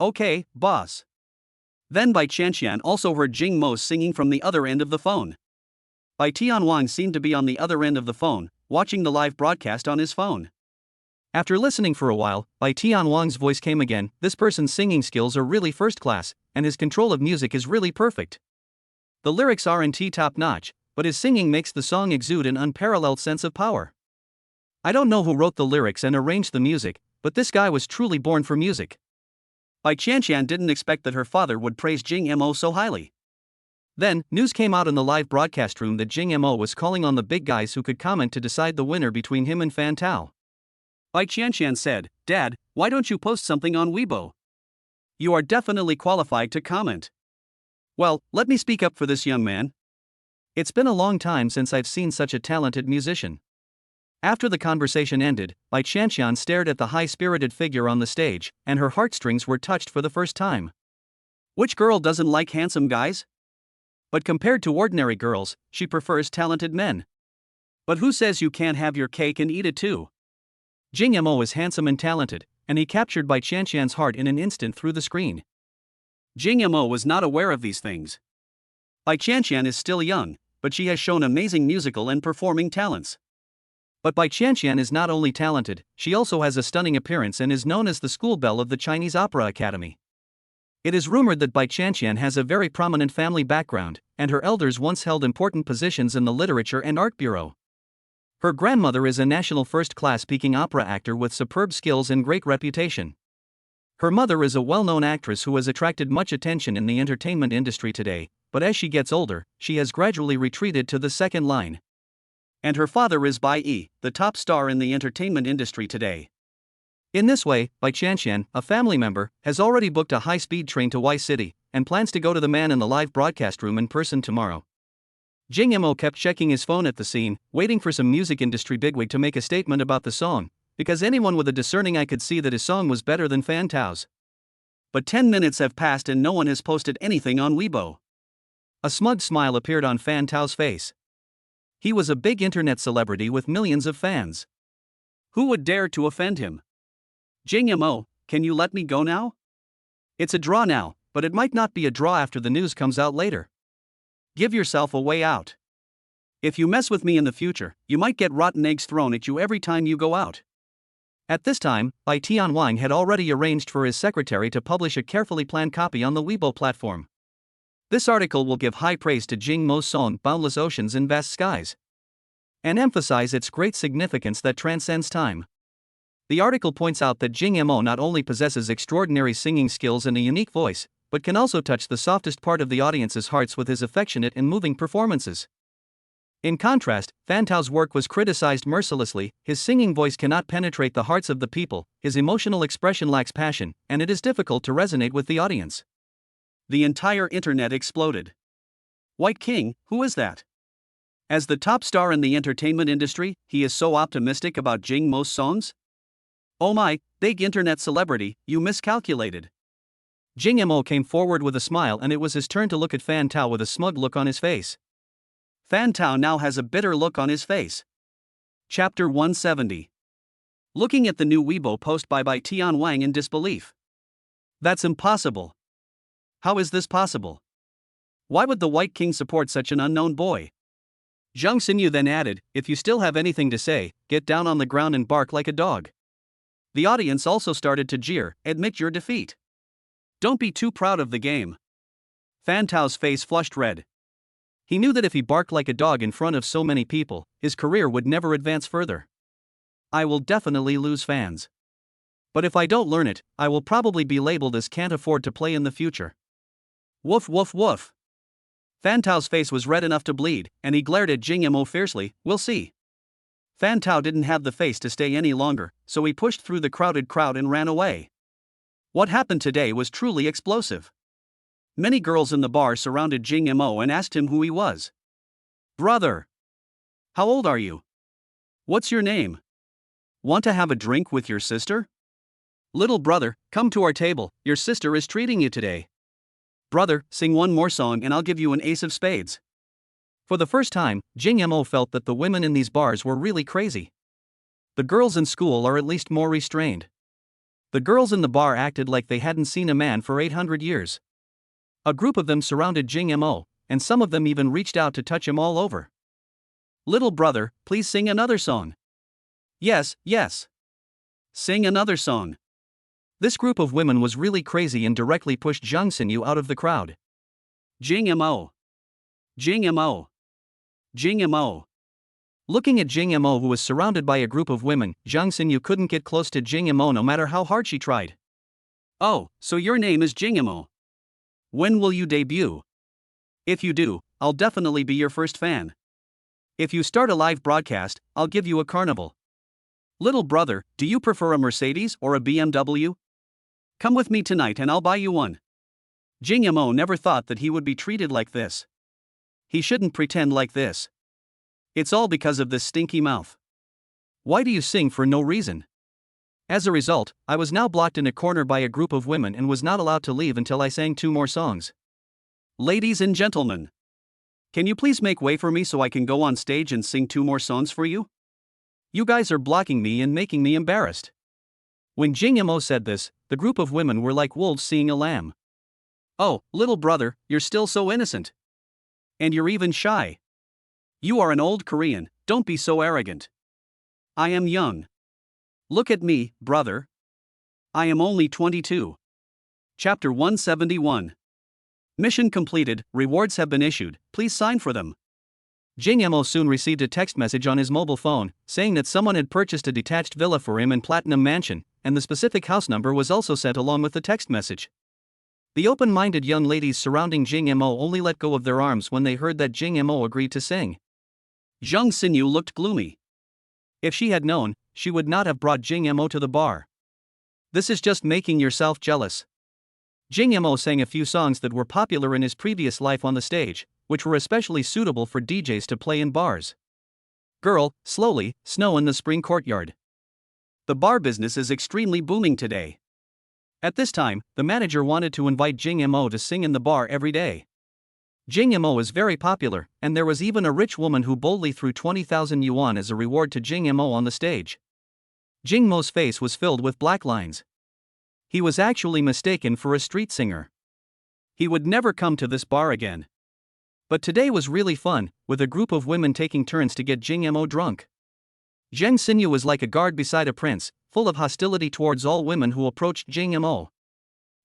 Okay, boss. Then Bai Qianxian also heard Jing Mo singing from the other end of the phone. Bai Tianwang seemed to be on the other end of the phone, watching the live broadcast on his phone. After listening for a while, Bai Tianwang's voice came again. This person's singing skills are really first class, and his control of music is really perfect. The lyrics aren't top notch, but his singing makes the song exude an unparalleled sense of power. I don't know who wrote the lyrics and arranged the music, but this guy was truly born for music. Bai Qianxian didn't expect that her father would praise Jing Mo so highly. Then, news came out in the live broadcast room that Jing Mo was calling on the big guys who could comment to decide the winner between him and Fan Tao. Bai Qianxian said, Dad, why don't you post something on Weibo? You are definitely qualified to comment. Well, let me speak up for this young man. It's been a long time since I've seen such a talented musician. After the conversation ended, Bai Qianxian stared at the high-spirited figure on the stage, and her heartstrings were touched for the first time. Which girl doesn't like handsome guys? But compared to ordinary girls, she prefers talented men. But who says you can't have your cake and eat it too? Jing Mo is handsome and talented, and he captured Bai Qianxian's heart in an instant through the screen. Jing Mo was not aware of these things. Bai Qianxian is still young, but she has shown amazing musical and performing talents. But Bai Qianxian is not only talented, she also has a stunning appearance and is known as the school belle of the Chinese Opera Academy. It is rumored that Bai Qianxian has a very prominent family background, and her elders once held important positions in the Literature and Art Bureau. Her grandmother is a national first-class speaking opera actor with superb skills and great reputation. Her mother is a well-known actress who has attracted much attention in the entertainment industry today, but as she gets older, she has gradually retreated to the second line. And her father is Bai Yi, the top star in the entertainment industry today. In this way, Bai Qianxian, a family member, has already booked a high-speed train to Y City, and plans to go to the man in the live broadcast room in person tomorrow. Jing Mo kept checking his phone at the scene, waiting for some music industry bigwig to make a statement about the song, because anyone with a discerning eye could see that his song was better than Fan Tao's. But 10 minutes have passed and no one has posted anything on Weibo. A smug smile appeared on Fan Tao's face. He was a big internet celebrity with millions of fans. Who would dare to offend him? Jing Mo, can you let me go now? It's a draw now, but it might not be a draw after the news comes out later. Give yourself a way out. If you mess with me in the future, you might get rotten eggs thrown at you every time you go out. At this time, Bai Tianwang had already arranged for his secretary to publish a carefully planned copy on the Weibo platform. This article will give high praise to Jing Mo's song Boundless Oceans and Vast Skies, and emphasize its great significance that transcends time. The article points out that Jing Mo not only possesses extraordinary singing skills and a unique voice, but can also touch the softest part of the audience's hearts with his affectionate and moving performances. In contrast, Fan Tao's work was criticized mercilessly. His singing voice cannot penetrate the hearts of the people, his emotional expression lacks passion, and it is difficult to resonate with the audience. The entire internet exploded. White King, who is that? As the top star in the entertainment industry, he is so optimistic about Jing Mo's songs? Oh my, big internet celebrity, you miscalculated. Jing Mo came forward with a smile and it was his turn to look at Fan Tao with a smug look on his face. Fan Tao now has a bitter look on his face. Chapter 170. Looking at the new Weibo post by Bai Tianwang in disbelief. That's impossible. How is this possible? Why would the White King support such an unknown boy? Zhang Xinyu then added, if you still have anything to say, get down on the ground and bark like a dog. The audience also started to jeer, admit your defeat. Don't be too proud of the game. Fan Tao's face flushed red. He knew that if he barked like a dog in front of so many people, his career would never advance further. I will definitely lose fans. But if I don't learn it, I will probably be labeled as can't afford to play in the future. Woof woof woof. Fan Tao's face was red enough to bleed, and he glared at Jing Mo fiercely, we'll see. Fan Tao didn't have the face to stay any longer, so he pushed through the crowded crowd and ran away. What happened today was truly explosive. Many girls in the bar surrounded Jing Mo and asked him who he was. Brother. How old are you? What's your name? Want to have a drink with your sister? Little brother, come to our table, your sister is treating you today. Brother, sing one more song and I'll give you an ace of spades. For the first time, Jing Mo felt that the women in these bars were really crazy. The girls in school are at least more restrained. The girls in the bar acted like they hadn't seen a man for 800 years. A group of them surrounded Jing Mo, and some of them even reached out to touch him all over. Little brother, please sing another song. Yes, yes. Sing another song. This group of women was really crazy and directly pushed Zhang Xinyu out of the crowd. Jing Mo. Jing Mo. Jing Mo. Looking at Jing Mo, who was surrounded by a group of women, Zhang Xinyu couldn't get close to Jing Mo no matter how hard she tried. Oh, so your name is Jing Mo. When will you debut? If you do, I'll definitely be your first fan. If you start a live broadcast, I'll give you a carnival. Little brother, do you prefer a Mercedes or a BMW? Come with me tonight and I'll buy you one. Jing Mo never thought that he would be treated like this. He shouldn't pretend like this. It's all because of this stinky mouth. Why do you sing for no reason? As a result, I was now blocked in a corner by a group of women and was not allowed to leave until I sang 2 more songs. Ladies and gentlemen, can you please make way for me so I can go on stage and sing 2 more songs for you? You guys are blocking me and making me embarrassed. When Jing Mo said this, the group of women were like wolves seeing a lamb. Oh, little brother, you're still so innocent. And you're even shy. You are an old Korean, don't be so arrogant. I am young. Look at me, brother. I am only 22. Chapter 171. Mission completed, rewards have been issued, please sign for them. Jing Mo soon received a text message on his mobile phone, saying that someone had purchased a detached villa for him in Platinum Mansion, and the specific house number was also sent along with the text message. The open-minded young ladies surrounding Jing Mo only let go of their arms when they heard that Jing Mo agreed to sing. Zhang Xinyu looked gloomy. If she had known, she would not have brought Jing Mo to the bar. This is just making yourself jealous. Jing Mo sang a few songs that were popular in his previous life on the stage, which were especially suitable for DJs to play in bars. Girl, slowly, snow in the spring courtyard. The bar business is extremely booming today. At this time, the manager wanted to invite Jing Mo to sing in the bar every day. Jing Mo is very popular, and there was even a rich woman who boldly threw 20,000 yuan as a reward to Jing Mo on the stage. Jing Mo's face was filled with black lines. He was actually mistaken for a street singer. He would never come to this bar again. But today was really fun, with a group of women taking turns to get Jing Mo drunk. Zheng Xinyu was like a guard beside a prince, full of hostility towards all women who approached Jing Mo.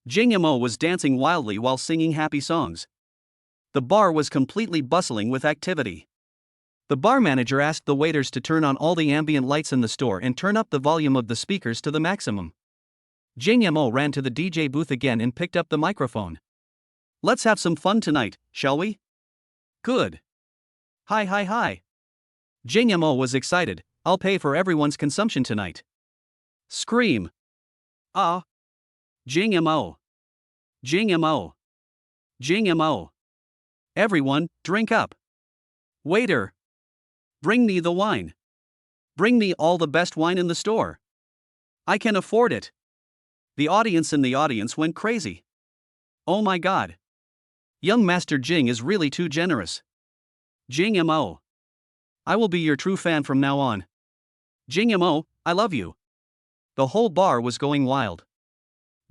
Jing Mo was dancing wildly while singing happy songs. The bar was completely bustling with activity. The bar manager asked the waiters to turn on all the ambient lights in the store and turn up the volume of the speakers to the maximum. Jing Mo ran to the DJ booth again and picked up the microphone. Let's have some fun tonight, shall we? Good. Hi. Jing Mo was excited. I'll pay for everyone's consumption tonight. Scream. Ah. Jing Mo. Jing Mo. Jing Mo. Everyone, drink up. Waiter. Bring me the wine. Bring me all the best wine in the store. I can afford it. The audience in the audience went crazy. Oh my god. Young Master Jing is really too generous. Jing Mo. I will be your true fan from now on. Jing Mo, I love you. The whole bar was going wild.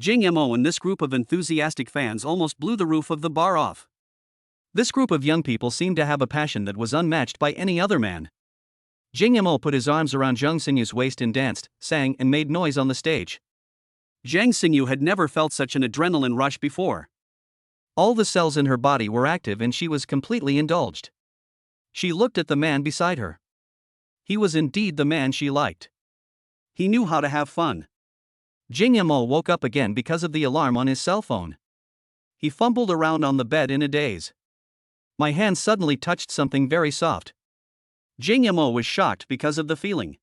Jing Mo and this group of enthusiastic fans almost blew the roof of the bar off. This group of young people seemed to have a passion that was unmatched by any other man. Jing Mo put his arms around Zheng Xinyu's waist and danced, sang, and made noise on the stage. Zheng Xinyu had never felt such an adrenaline rush before. All the cells in her body were active and she was completely indulged. She looked at the man beside her. He was indeed the man she liked. He knew how to have fun. Jing Mo woke up again because of the alarm on his cell phone. He fumbled around on the bed in a daze. My hand suddenly touched something very soft. Jing Mo was shocked because of the feeling.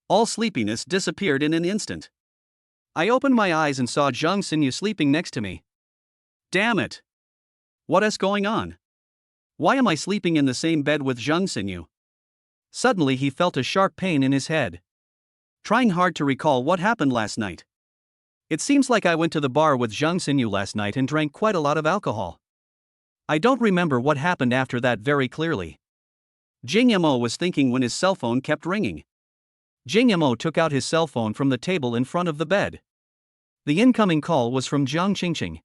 All sleepiness disappeared in an instant. I opened my eyes and saw Zheng Xinyu sleeping next to me. Damn it! What is going on? Why am I sleeping in the same bed with Zheng Xinyu? Suddenly he felt a sharp pain in his head. Trying hard to recall what happened last night. It seems like I went to the bar with Zheng Xinyu last night and drank quite a lot of alcohol. I don't remember what happened after that very clearly. Jing Mo was thinking when his cell phone kept ringing. Jing Mo took out his cell phone from the table in front of the bed. The incoming call was from Jiang Qingqing.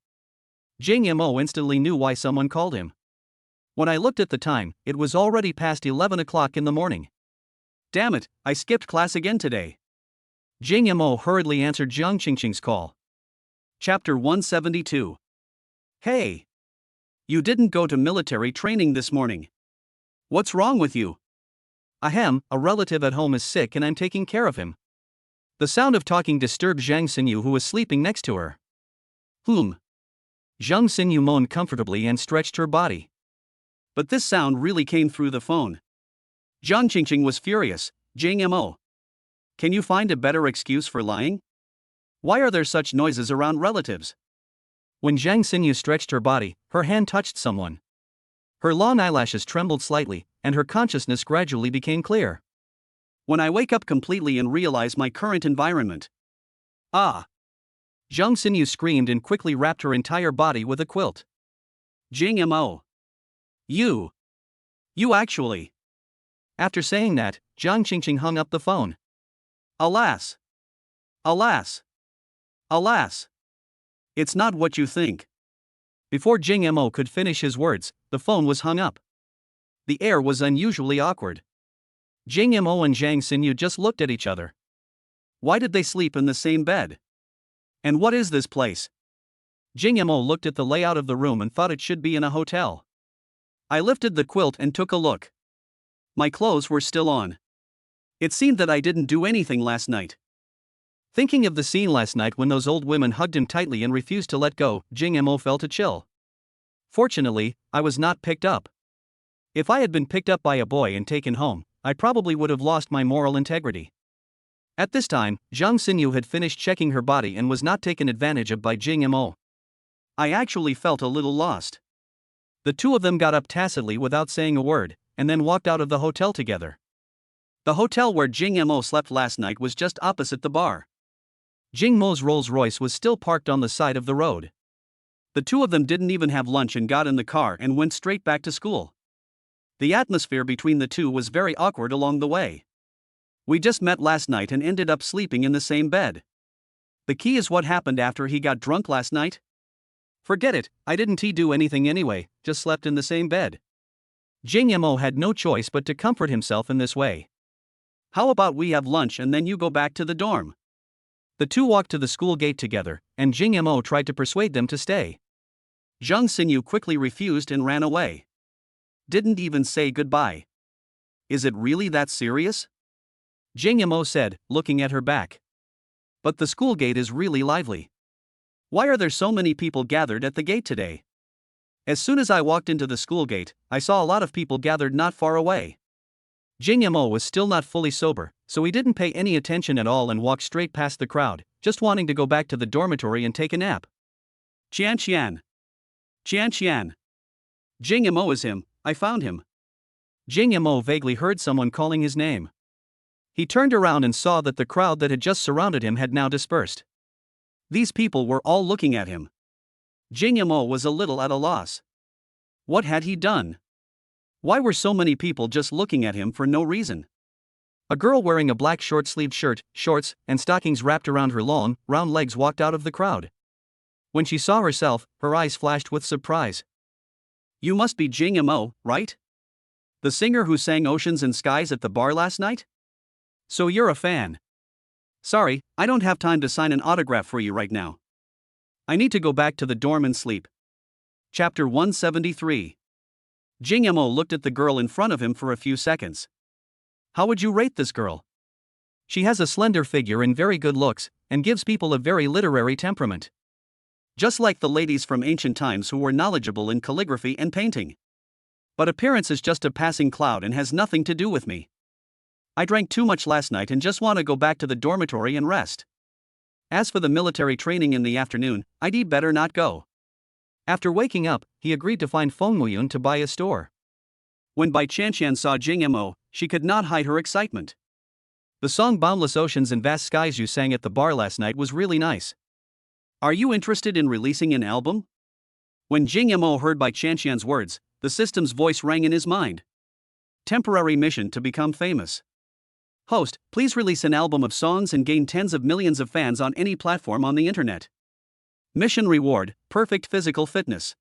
Jing Mo instantly knew why someone called him. When I looked at the time, it was already past 11 o'clock in the morning. Damn it, I skipped class again today. Jing Mo hurriedly answered Jiang Qingqing's call. Chapter 172. Hey! You didn't go to military training this morning. What's wrong with you? Ahem, a relative at home is sick and I'm taking care of him. The sound of talking disturbed Zhang Xinyu, who was sleeping next to her. Zheng Xinyu moaned comfortably and stretched her body. But this sound really came through the phone. Jiang Qingqing was furious. Jing Mo. Can you find a better excuse for lying? Why are there such noises around relatives? When Zhang Xinyu stretched her body, her hand touched someone. Her long eyelashes trembled slightly, and her consciousness gradually became clear. When I wake up completely and realize my current environment. Ah! Zhang Xinyu screamed and quickly wrapped her entire body with a quilt. Jing Mo. You actually. After saying that, Jiang Qingqing hung up the phone. Alas! It's not what you think. Before Jing Mo could finish his words, the phone was hung up. The air was unusually awkward. Jing Mo and Zhang Xinyu just looked at each other. Why did they sleep in the same bed? And what is this place? Jing Mo looked at the layout of the room and thought it should be in a hotel. I lifted the quilt and took a look. My clothes were still on. It seemed that I didn't do anything last night. Thinking of the scene last night when those old women hugged him tightly and refused to let go, Jing Mo felt a chill. Fortunately, I was not picked up. If I had been picked up by a boy and taken home, I probably would have lost my moral integrity. At this time, Zhang Xinyu had finished checking her body and was not taken advantage of by Jing Mo. I actually felt a little lost. The two of them got up tacitly without saying a word, and then walked out of the hotel together. The hotel where Jing Mo slept last night was just opposite the bar. Jing Mo's Rolls-Royce was still parked on the side of the road. The two of them didn't even have lunch and got in the car and went straight back to school. The atmosphere between the two was very awkward along the way. We just met last night and ended up sleeping in the same bed. The key is what happened after he got drunk last night? Forget it, I didn't do anything anyway, just slept in the same bed. Jing Mo had no choice but to comfort himself in this way. How about we have lunch and then you go back to the dorm? The two walked to the school gate together, and Jing Mo tried to persuade them to stay. Zhang Xinyu quickly refused and ran away. Didn't even say goodbye. Is it really that serious? Jing Mo said, looking at her back. But the school gate is really lively. Why are there so many people gathered at the gate today? As soon as I walked into the school gate, I saw a lot of people gathered not far away. Jing Mo was still not fully sober, so he didn't pay any attention at all and walked straight past the crowd, just wanting to go back to the dormitory and take a nap. Qian Qian. Qian Qian. Jing Mo is him, I found him. Jing Mo vaguely heard someone calling his name. He turned around and saw that the crowd that had just surrounded him had now dispersed. These people were all looking at him. Jing Mo was a little at a loss. What had he done? Why were so many people just looking at him for no reason? A girl wearing a black short-sleeved shirt, shorts, and stockings wrapped around her long, round legs walked out of the crowd. When she saw herself, her eyes flashed with surprise. You must be Jing Mo, right? The singer who sang Oceans and Skies at the bar last night? So you're a fan. Sorry, I don't have time to sign an autograph for you right now. I need to go back to the dorm and sleep. Chapter 173. Jing Mo looked at the girl in front of him for a few seconds. How would you rate this girl? She has a slender figure and very good looks, and gives people a very literary temperament. Just like the ladies from ancient times who were knowledgeable in calligraphy and painting. But appearance is just a passing cloud and has nothing to do with me. I drank too much last night and just want to go back to the dormitory and rest. As for the military training in the afternoon, I'd better not go. After waking up, he agreed to find Feng Muyun to buy a store. When Bai Qianqian saw Jing Mo, she could not hide her excitement. The song Boundless Oceans and Vast Skies you sang at the bar last night was really nice. Are you interested in releasing an album? When Jing Mo heard Bai Qianqian's words, the system's voice rang in his mind. Temporary mission to become famous. Host, please release an album of songs and gain tens of millions of fans on any platform on the internet. Mission reward, perfect physical fitness.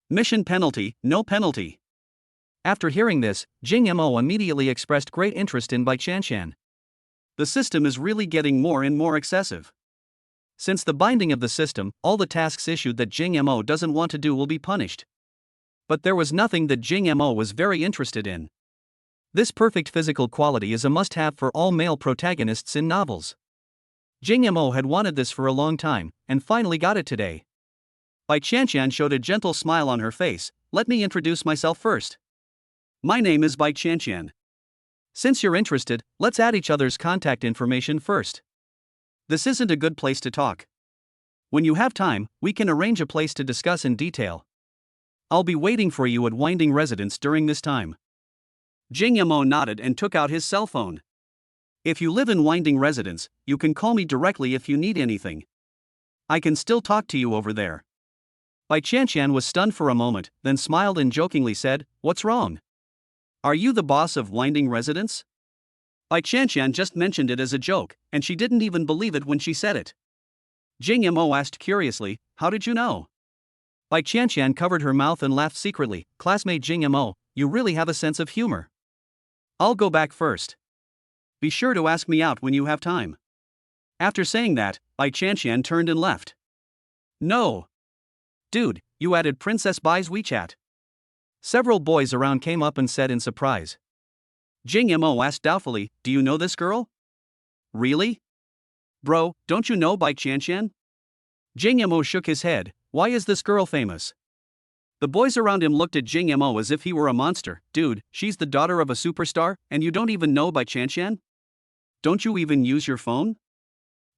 Mission penalty, no penalty. After hearing this, Jing Mo immediately expressed great interest in Bai Qianqian. The system is really getting more and more excessive. Since the binding of the system, all the tasks issued that Jing Mo doesn't want to do will be punished. But there was nothing that Jing Mo was very interested in. This perfect physical quality is a must-have for all male protagonists in novels. Jing Mo had wanted this for a long time, and finally got it today. Bai Qianqian showed a gentle smile on her face. Let me introduce myself first. My name is Bai Qianqian. Since you're interested, let's add each other's contact information first. This isn't a good place to talk. When you have time, we can arrange a place to discuss in detail. I'll be waiting for you at Winding Residence during this time. Jing Mo nodded and took out his cell phone. If you live in Winding Residence, you can call me directly if you need anything. I can still talk to you over there. Bai Qianqian was stunned for a moment, then smiled and jokingly said, "What's wrong? Are you the boss of Winding Residence?" Bai Qianqian just mentioned it as a joke, and she didn't even believe it when she said it. Jing Mo asked curiously, "How did you know?" Bai Qianqian covered her mouth and laughed secretly. "Classmate Jing Mo, you really have a sense of humor." I'll go back first. Be sure to ask me out when you have time. After saying that, Bai Qianqian turned and left. No. Dude, you added Princess Bai's WeChat. Several boys around came up and said in surprise. Jing Mo asked doubtfully, "Do you know this girl?" Really? Bro, don't you know Bai Qianqian? Jing Mo shook his head. Why is this girl famous? The boys around him looked at Jing Mo as if he were a monster. Dude, she's the daughter of a superstar, and you don't even know Bai Qianqian? Don't you even use your phone?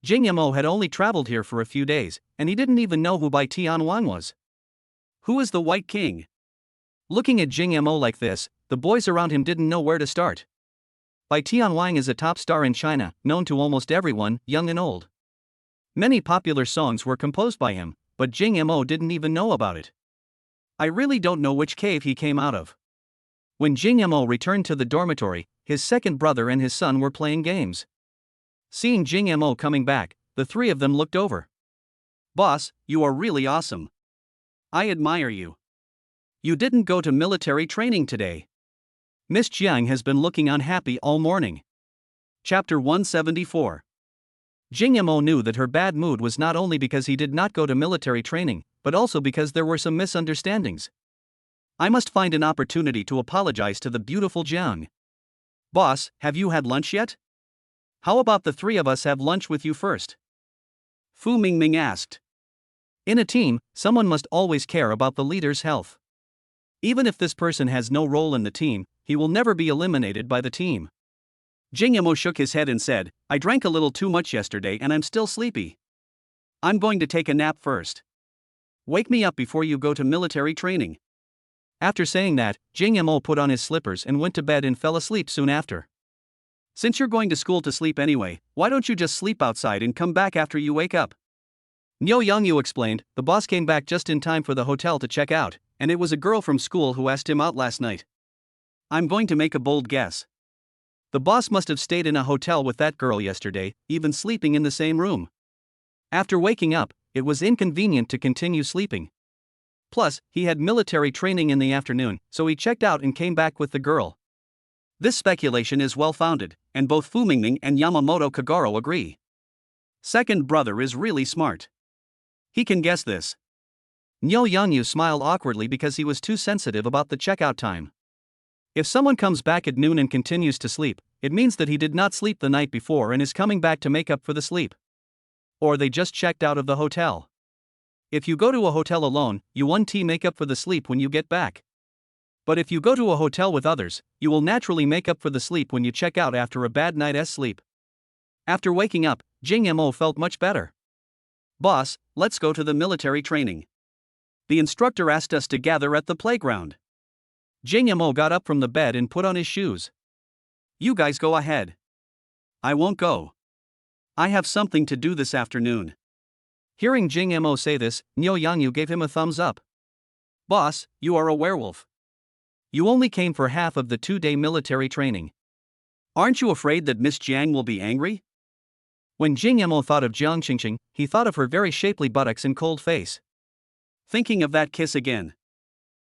Jing Mo had only traveled here for a few days, and he didn't even know who Bai Tianwan was. Who is the White King? Looking at Jing Mo like this, the boys around him didn't know where to start. by Tianwang is a top star in China, known to almost everyone, young and old. Many popular songs were composed by him, but Jing Mo didn't even know about it. I really don't know which cave he came out of. When Jing Mo returned to the dormitory, his second brother and his son were playing games. Seeing Jing Mo coming back, the three of them looked over. Boss, you are really awesome. I admire you. You didn't go to military training today. Miss Jiang has been looking unhappy all morning. Chapter 174. Jing Mo knew that her bad mood was not only because he did not go to military training, but also because there were some misunderstandings. I must find an opportunity to apologize to the beautiful Jiang. Boss, have you had lunch yet? How about the three of us have lunch with you first? Fu Mingming asked. In a team, someone must always care about the leader's health. Even if this person has no role in the team, he will never be eliminated by the team. Jing Mo shook his head and said, I drank a little too much yesterday and I'm still sleepy. I'm going to take a nap first. Wake me up before you go to military training. After saying that, Jing Mo put on his slippers and went to bed and fell asleep soon after. Since you're going to school to sleep anyway, why don't you just sleep outside and come back after you wake up? Niu Yongyu explained. The boss came back just in time for the hotel to check out, and it was a girl from school who asked him out last night. I'm going to make a bold guess. The boss must have stayed in a hotel with that girl yesterday, even sleeping in the same room. After waking up, it was inconvenient to continue sleeping. Plus, he had military training in the afternoon, so he checked out and came back with the girl. This speculation is well-founded, and both Fu Mingming and Yamamoto Kagaro agree. Second brother is really smart. He can guess this. Niu Yongyu smiled awkwardly because he was too sensitive about the checkout time. If someone comes back at noon and continues to sleep, it means that he did not sleep the night before and is coming back to make up for the sleep. Or they just checked out of the hotel. If you go to a hotel alone, you won't make up for the sleep when you get back. But if you go to a hotel with others, you will naturally make up for the sleep when you check out after a bad night's sleep. After waking up, Jing Mo felt much better. Boss, let's go to the military training. The instructor asked us to gather at the playground. Jing Mo got up from the bed and put on his shoes. You guys go ahead. I won't go. I have something to do this afternoon. Hearing Jing Mo say this, Niu Yongyu gave him a thumbs up. Boss, you are a werewolf. You only came for half of the 2-day military training. Aren't you afraid that Miss Jiang will be angry? When Jing Mo thought of Jiang Qingqing, he thought of her very shapely buttocks and cold face. Thinking of that kiss again.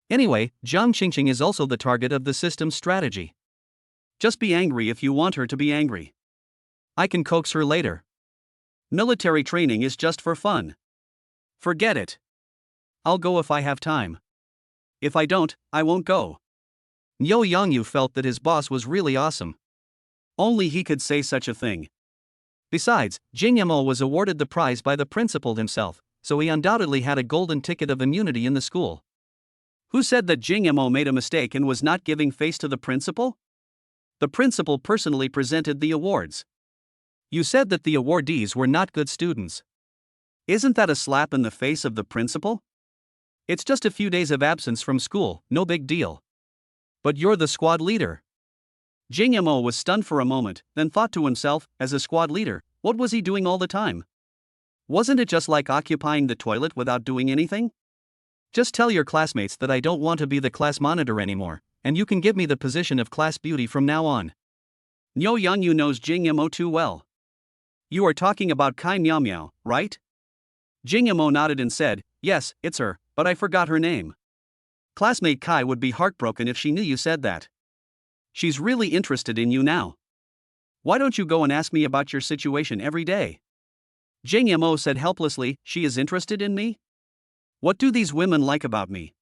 Anyway, Jiang Qingqing is also the target of the system's strategy. Just be angry if you want her to be angry. I can coax her later. Military training is just for fun. Forget it. I'll go if I have time. If I don't, I won't go. Niu Yongyu felt that his boss was really awesome. Only he could say such a thing. Besides, Jing Mo was awarded the prize by the principal himself, so he undoubtedly had a golden ticket of immunity in the school. Who said that Jing Mo made a mistake and was not giving face to the principal? The principal personally presented the awards. You said that the awardees were not good students. Isn't that a slap in the face of the principal? It's just a few days of absence from school, no big deal. But you're the squad leader. Jing Mo was stunned for a moment, then thought to himself, as a squad leader, what was he doing all the time? Wasn't it just like occupying the toilet without doing anything? Just tell your classmates that I don't want to be the class monitor anymore, and you can give me the position of class beauty from now on. Niu Yongyu knows Jing Mo too well. You are talking about Kai Miao Miao, right? Jing Mo nodded and said, yes, it's her, but I forgot her name. Classmate Kai would be heartbroken if she knew you said that. She's really interested in you now. Why don't you go and ask me about your situation every day? Jing Mo said helplessly, she is interested in me? What do these women like about me?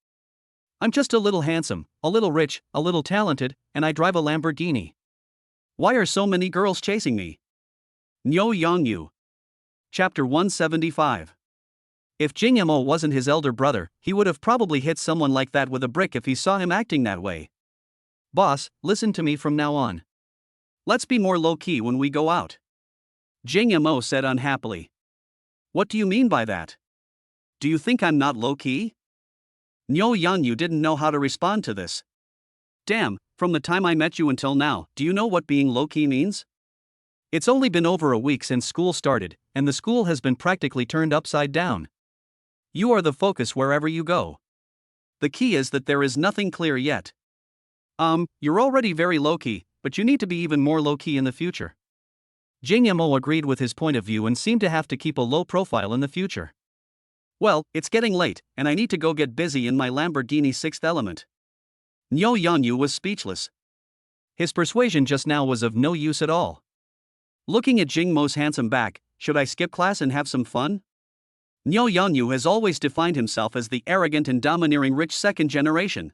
I'm just a little handsome, a little rich, a little talented, and I drive a Lamborghini. Why are so many girls chasing me? Niu Yongyu. Chapter 175. If Jing Mo wasn't his elder brother, he would have probably hit someone like that with a brick if he saw him acting that way. Boss, listen to me from now on. Let's be more low-key when we go out. Jing Mo said unhappily. What do you mean by that? Do you think I'm not low-key? Niu Yongyu didn't know how to respond to this. Damn, From the time I met you until now, do you know what being low-key means? It's only been over a week since school started, and the school has been practically turned upside down. You are the focus wherever you go. The key is that there is nothing clear yet. You're already very low-key, but you need to be even more low-key in the future. Jing Mo agreed with his point of view and seemed to have to keep a low profile in the future. Well, it's getting late, and I need to go get busy in my Lamborghini Sixth Element. Niu Yanyu was speechless. His persuasion just now was of no use at all. Looking at Jing Mo's handsome back, should I skip class and have some fun? Niu Yanyu has always defined himself as the arrogant and domineering rich second generation.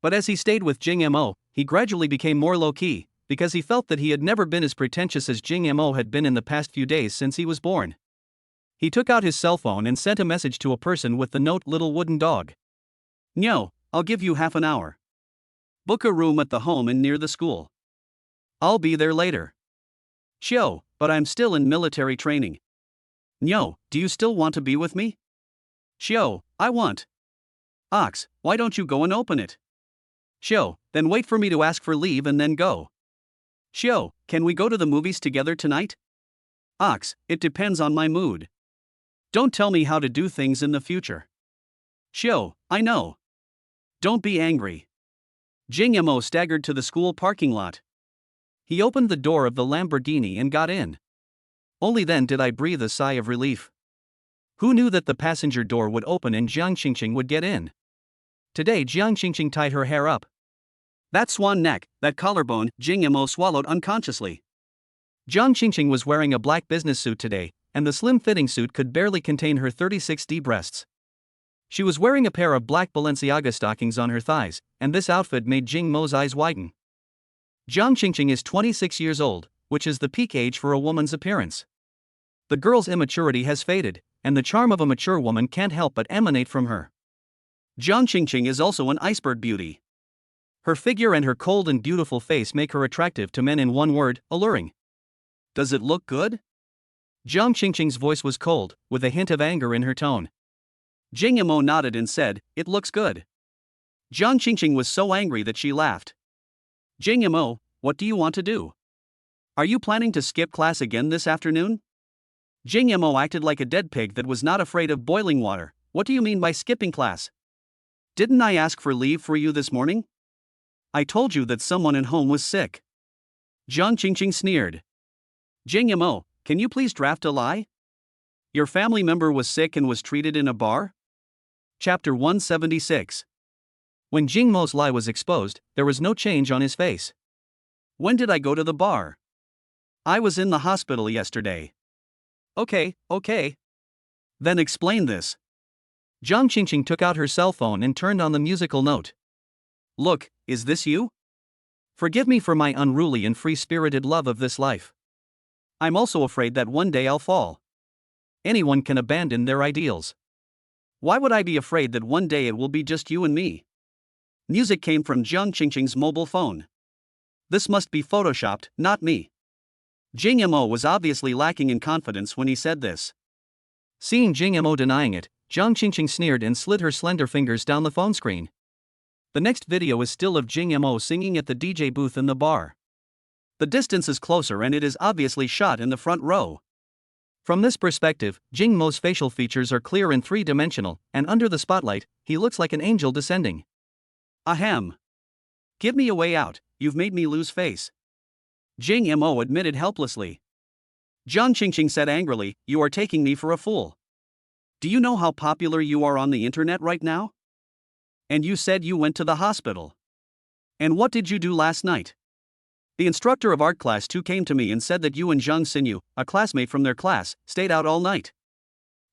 But as he stayed with Jing Mo, he gradually became more low-key, because he felt that he had never been as pretentious as Jing Mo had been in the past few days since he was born. He took out his cell phone and sent a message to a person with the note "Little Wooden Dog." "Nyo, I'll give you half an hour. Book a room at the home and near the school. I'll be there later." "Shio, but I'm still in military training." "Nyo, do you still want to be with me?" "Shio, I want." "Ox, why don't you go and open it?" "Shio, then wait for me to ask for leave and then go." "Shio, can we go to the movies together tonight?" "Ox, it depends on my mood." "Don't tell me how to do things in the future." "Shio, I know." "Don't be angry." Jing Mo staggered to the school parking lot. He opened the door of the Lamborghini and got in. Only then did I breathe a sigh of relief. Who knew that the passenger door would open and Jiang Qingqing would get in? Today Jiang Qingqing tied her hair up. That swan neck, that collarbone, Jing Mo swallowed unconsciously. Jiang Qingqing was wearing a black business suit today, and the slim-fitting suit could barely contain her 36D breasts. She was wearing a pair of black Balenciaga stockings on her thighs, and this outfit made Jing Mo's eyes widen. Jiang Qingqing is 26 years old, which is the peak age for a woman's appearance. The girl's immaturity has faded, and the charm of a mature woman can't help but emanate from her. Jiang Qingqing is also an iceberg beauty. Her figure and her cold and beautiful face make her attractive to men in one word, alluring. Does it look good? Jiang Qingqing's voice was cold, with a hint of anger in her tone. Jing Mo nodded and said, "It looks good." Jiang Qingqing was so angry that she laughed. "Jing Mo, what do you want to do? Are you planning to skip class again this afternoon?" Jing Mo acted like a dead pig that was not afraid of boiling water. "What do you mean by skipping class? Didn't I ask for leave for you this morning? I told you that someone at home was sick." Jiang Qingqing sneered. "Jing Mo, can you please draft a lie? Your family member was sick and was treated in a bar?" Chapter 176. When Jing Mo's lie was exposed, there was no change on his face. "When did I go to the bar?" "I was in the hospital yesterday." Okay. Then explain this." Jiang Qingqing took out her cell phone and turned on the musical note. "Look, is this you? Forgive me for my unruly and free-spirited love of this life. I'm also afraid that one day I'll fall. Anyone can abandon their ideals. Why would I be afraid that one day it will be just you and me?" Music came from Jiang Qingqing's mobile phone. "This must be photoshopped, not me." Jing Mo was obviously lacking in confidence when he said this. Seeing Jing Mo denying it, Jiang Qingqing sneered and slid her slender fingers down the phone screen. The next video is still of Jing Mo singing at the DJ booth in the bar. The distance is closer and it is obviously shot in the front row. From this perspective, Jing Mo's facial features are clear and three-dimensional, and under the spotlight, he looks like an angel descending. "Ahem. Give me a way out, you've made me lose face." Jing Mo admitted helplessly. Jiang Qingqing said angrily, "You are taking me for a fool. Do you know how popular you are on the internet right now? And you said you went to the hospital. And what did you do last night? The instructor of art class 2 came to me and said that you and Zhang Xinyu, a classmate from their class, stayed out all night.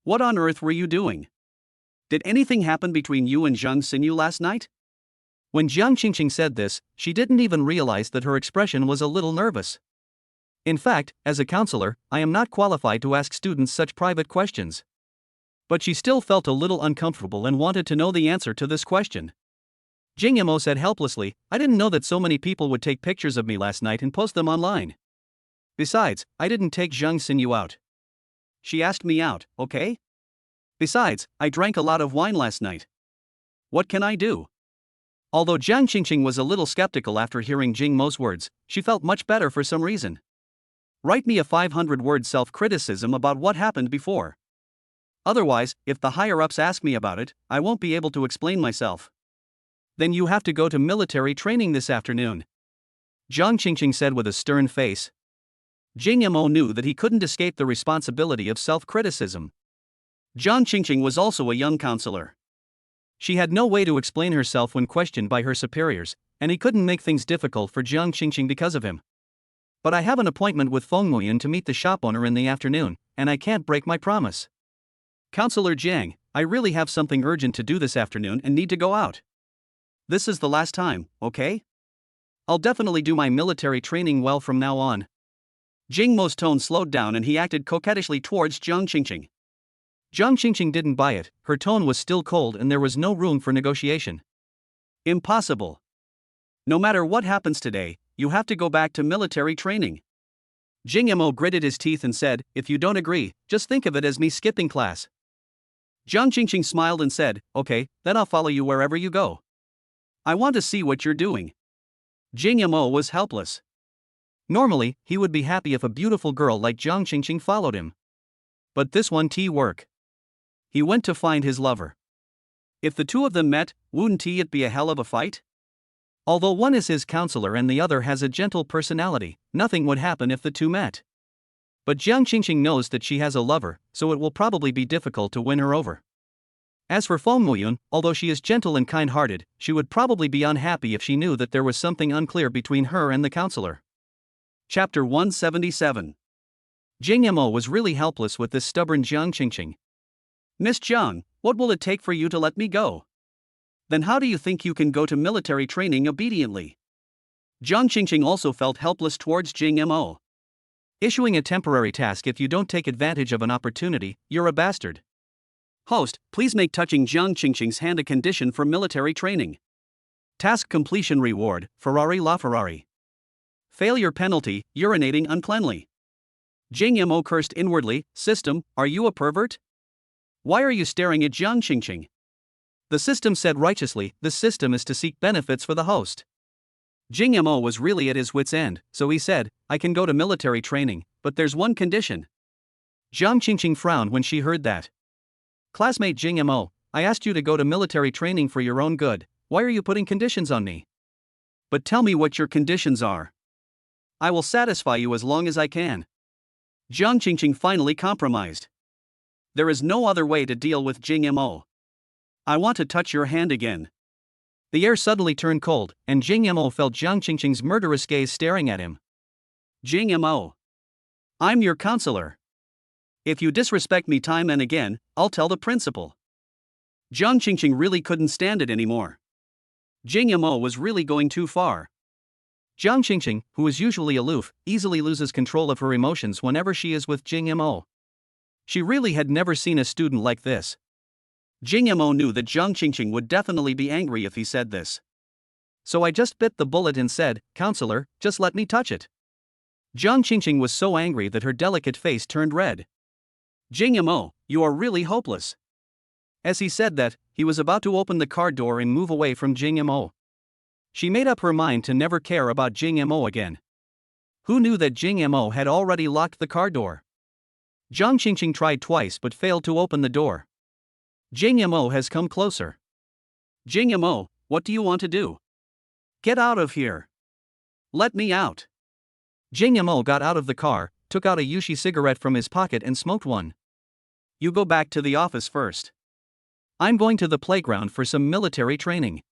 What on earth were you doing? Did anything happen between you and Zhang Xinyu last night?" When Jiang Qingqing said this, she didn't even realize that her expression was a little nervous. In fact, as a counselor, I am not qualified to ask students such private questions. But she still felt a little uncomfortable and wanted to know the answer to this question. Jing Mo said helplessly, "I didn't know that so many people would take pictures of me last night and post them online. Besides, I didn't take Zhang Xinyu out. She asked me out, okay? Besides, I drank a lot of wine last night. What can I do? Although Jiang Qingqing was a little skeptical after hearing Jing Mo's words, she felt much better for some reason. Write me a 500-word self-criticism about what happened before. Otherwise, if the higher-ups ask me about it, I won't be able to explain myself. Then you have to go to military training this afternoon, Jiang Qingqing said with a stern face. Jing Mo knew that he couldn't escape the responsibility of self-criticism. Jiang Qingqing was also a young counselor. She had no way to explain herself when questioned by her superiors, and he couldn't make things difficult for Jiang Qingqing because of him. But I have an appointment with Feng Muyan to meet the shop owner in the afternoon, and I can't break my promise. Counselor Jiang, I really have something urgent to do this afternoon and need to go out. This is the last time, okay? I'll definitely do my military training well from now on. Jing Mo's tone slowed down and he acted coquettishly towards Jiang Qingqing. Jiang Qingqing didn't buy it, her tone was still cold and there was no room for negotiation. Impossible. No matter what happens today, you have to go back to military training. Jing Mo gritted his teeth and said, if you don't agree, just think of it as me skipping class. Jiang Qingqing smiled and said, okay, then I'll follow you wherever you go. I want to see what you're doing. Jing Mo was helpless. Normally, he would be happy if a beautiful girl like Jiang Qingqing followed him. But this won't work. He went to find his lover. If the two of them met, wouldn't it be a hell of a fight? Although one is his counselor and the other has a gentle personality, nothing would happen if the two met. But Jiang Qingqing knows that she has a lover, so it will probably be difficult to win her over. As for Feng Muyun, although she is gentle and kind-hearted, she would probably be unhappy if she knew that there was something unclear between her and the counselor. Chapter 177. Jing Mo was really helpless with this stubborn Jiang Qingqing. Miss Jiang, what will it take for you to let me go? Then how do you think you can go to military training obediently? Jiang Qingqing also felt helpless towards Jing Mo. Issuing a temporary task if you don't take advantage of an opportunity, you're a bastard. Host, please make touching Jiang Qingqing's hand a condition for military training. Task completion reward, Ferrari LaFerrari. Failure penalty, urinating uncleanly. Jing Mo cursed inwardly, system, are you a pervert? Why are you staring at Jiang Qingqing? The system said righteously, the system is to seek benefits for the host. Jing Mo was really at his wit's end, so he said, I can go to military training, but there's one condition. Jiang Qingqing frowned when she heard that. Classmate Jing Mo, I asked you to go to military training for your own good, why are you putting conditions on me? But tell me what your conditions are. I will satisfy you as long as I can. Jiang Qingqing finally compromised. There is no other way to deal with Jing Mo. I want to touch your hand again. The air suddenly turned cold, and Jing Mo felt Jiang Qingqing's murderous gaze staring at him. Jing Mo. I'm your counselor. If you disrespect me time and again, I'll tell the principal. Jiang Qingqing really couldn't stand it anymore. Jing Mo was really going too far. Jiang Qingqing, who is usually aloof, easily loses control of her emotions whenever she is with Jing Mo. She really had never seen a student like this. Jing Mo knew that Jiang Qingqing would definitely be angry if he said this. So I just bit the bullet and said, Counselor, just let me touch it. Jiang Qingqing was so angry that her delicate face turned red. Jing Mo, you are really hopeless. As he said that, he was about to open the car door and move away from Jing Mo. She made up her mind to never care about Jing Mo again. Who knew that Jing Mo had already locked the car door? Jiang Qingqing tried twice but failed to open the door. Jing Mo has come closer. Jing Mo, what do you want to do? Get out of here. Let me out. Jing Mo got out of the car, took out a Yushi cigarette from his pocket and smoked one. You go back to the office first. I'm going to the playground for some military training.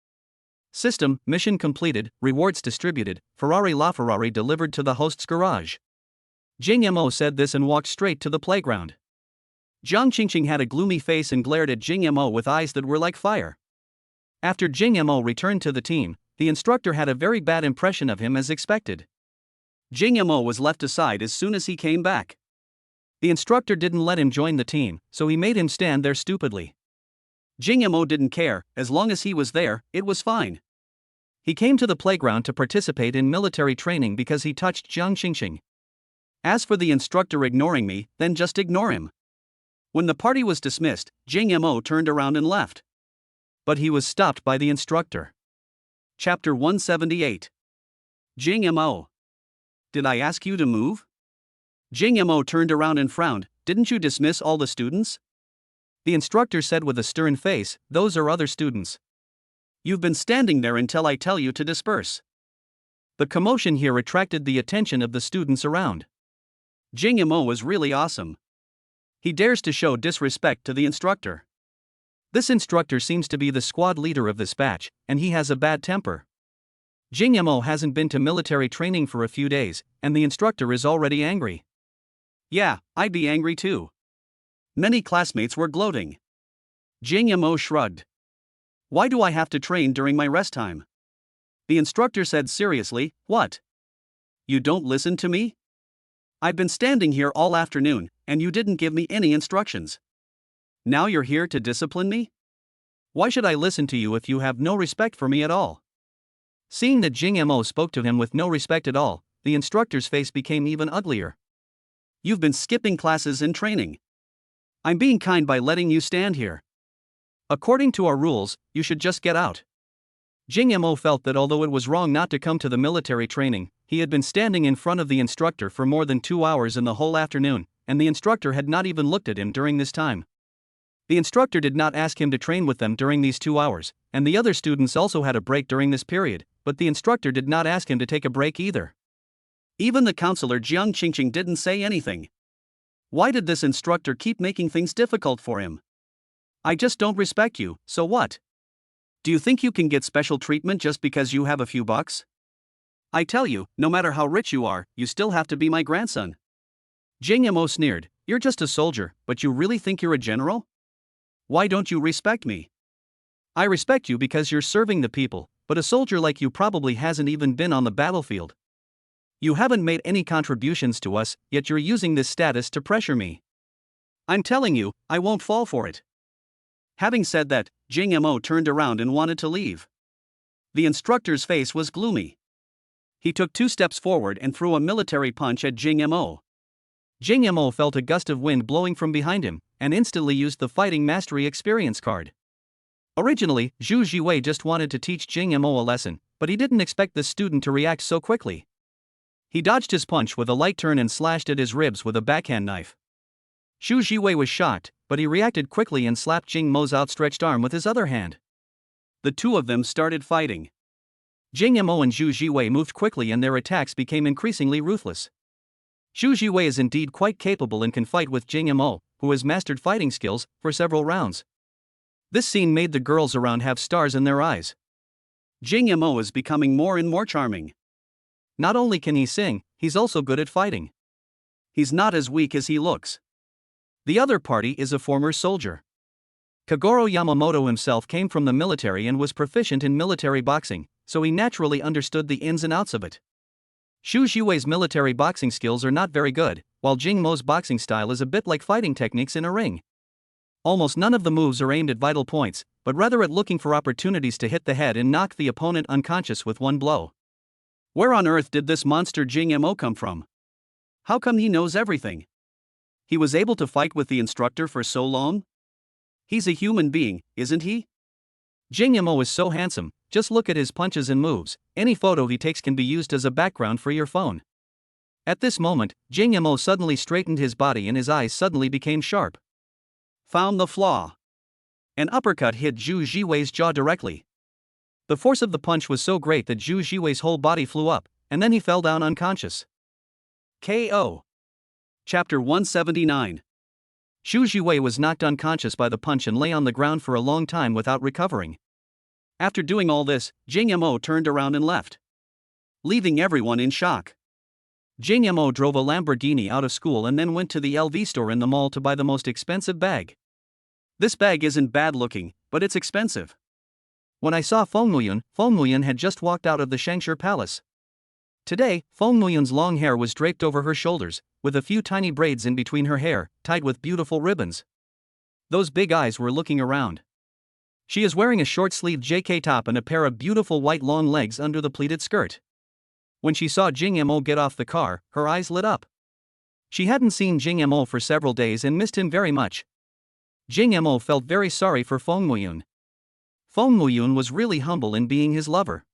System, mission completed, rewards distributed, Ferrari LaFerrari delivered to the host's garage. Jing Mo said this and walked straight to the playground. Jiang Qingqing had a gloomy face and glared at Jing Mo with eyes that were like fire. After Jing Mo returned to the team, the instructor had a very bad impression of him as expected. Jing Mo was left aside as soon as he came back. The instructor didn't let him join the team, so he made him stand there stupidly. Jing Mo didn't care, as long as he was there, it was fine. He came to the playground to participate in military training because he touched Jiang Qingqing. As for the instructor ignoring me, then just ignore him. When the party was dismissed, Jing Mo turned around and left. But he was stopped by the instructor. Chapter 178. Jing Mo. Did I ask you to move? Jing Mo turned around and frowned. Didn't you dismiss all the students? The instructor said with a stern face, those are other students. You've been standing there until I tell you to disperse. The commotion here attracted the attention of the students around. Jing Mo was really awesome. He dares to show disrespect to the instructor. This instructor seems to be the squad leader of this batch, and he has a bad temper. Jing Mo hasn't been to military training for a few days, and the instructor is already angry. Yeah, I'd be angry too. Many classmates were gloating. Jing Mo shrugged. Why do I have to train during my rest time? The instructor said seriously, what? You don't listen to me? I've been standing here all afternoon, and you didn't give me any instructions. Now you're here to discipline me? Why should I listen to you if you have no respect for me at all? Seeing that Jing Mo spoke to him with no respect at all, the instructor's face became even uglier. You've been skipping classes and training. I'm being kind by letting you stand here. According to our rules, you should just get out. Jing Mo felt that although it was wrong not to come to the military training, he had been standing in front of the instructor for more than 2 hours in the whole afternoon, and the instructor had not even looked at him during this time. The instructor did not ask him to train with them during these 2 hours, and the other students also had a break during this period, but the instructor did not ask him to take a break either. Even the counselor Jiang Qingqing didn't say anything. Why did this instructor keep making things difficult for him? I just don't respect you, so what? Do you think you can get special treatment just because you have a few bucks? I tell you, no matter how rich you are, you still have to be my grandson. Jing Mo sneered, you're just a soldier, but you really think you're a general? Why don't you respect me? I respect you because you're serving the people, but a soldier like you probably hasn't even been on the battlefield. You haven't made any contributions to us, yet you're using this status to pressure me. I'm telling you, I won't fall for it. Having said that, Jing Mo turned around and wanted to leave. The instructor's face was gloomy. He took 2 steps forward and threw a military punch at Jing Mo. Jing Mo felt a gust of wind blowing from behind him, and instantly used the Fighting Mastery Experience card. Originally, Zhu Jiwei just wanted to teach Jing Mo a lesson, but he didn't expect the student to react so quickly. He dodged his punch with a light turn and slashed at his ribs with a backhand knife. Zhu Jiwei was shocked, but he reacted quickly and slapped Jing Mo's outstretched arm with his other hand. The two of them started fighting. Jing Mo and Zhu Jiwei moved quickly and their attacks became increasingly ruthless. Zhu Jiwei is indeed quite capable and can fight with Jing Mo, who has mastered fighting skills, for several rounds. This scene made the girls around have stars in their eyes. Jing Mo is becoming more and more charming. Not only can he sing, he's also good at fighting. He's not as weak as he looks. The other party is a former soldier. Kagoro Yamamoto himself came from the military and was proficient in military boxing, so he naturally understood the ins and outs of it. Zhu Jiwei's military boxing skills are not very good, while Jing Mo's boxing style is a bit like fighting techniques in a ring. Almost none of the moves are aimed at vital points, but rather at looking for opportunities to hit the head and knock the opponent unconscious with one blow. Where on earth did this monster Jing Mo come from? How come he knows everything? He was able to fight with the instructor for so long? He's a human being, isn't he? Jing Mo is so handsome, just look at his punches and moves. Any photo he takes can be used as a background for your phone. At this moment, Jing Mo suddenly straightened his body and his eyes suddenly became sharp. Found the flaw. An uppercut hit Zhu Jiwei's jaw directly. The force of the punch was so great that Zhu Jiwei's whole body flew up, and then he fell down unconscious. KO. Chapter 179. Zhu Jiwei was knocked unconscious by the punch and lay on the ground for a long time without recovering. After doing all this, Jing Mo turned around and left, leaving everyone in shock. Jing Mo drove a Lamborghini out of school and then went to the LV store in the mall to buy the most expensive bag. This bag isn't bad looking, but it's expensive. When I saw Feng Muyun had just walked out of the Shangshi Palace. Today, Feng Muyun's long hair was draped over her shoulders, with a few tiny braids in between her hair, tied with beautiful ribbons. Those big eyes were looking around. She is wearing a short-sleeved JK top and a pair of beautiful white long legs under the pleated skirt. When she saw Jing Mo get off the car, her eyes lit up. She hadn't seen Jing Mo for several days and missed him very much. Jing Mo felt very sorry for Feng Muyun. Feng Muyun was really humble in being his lover.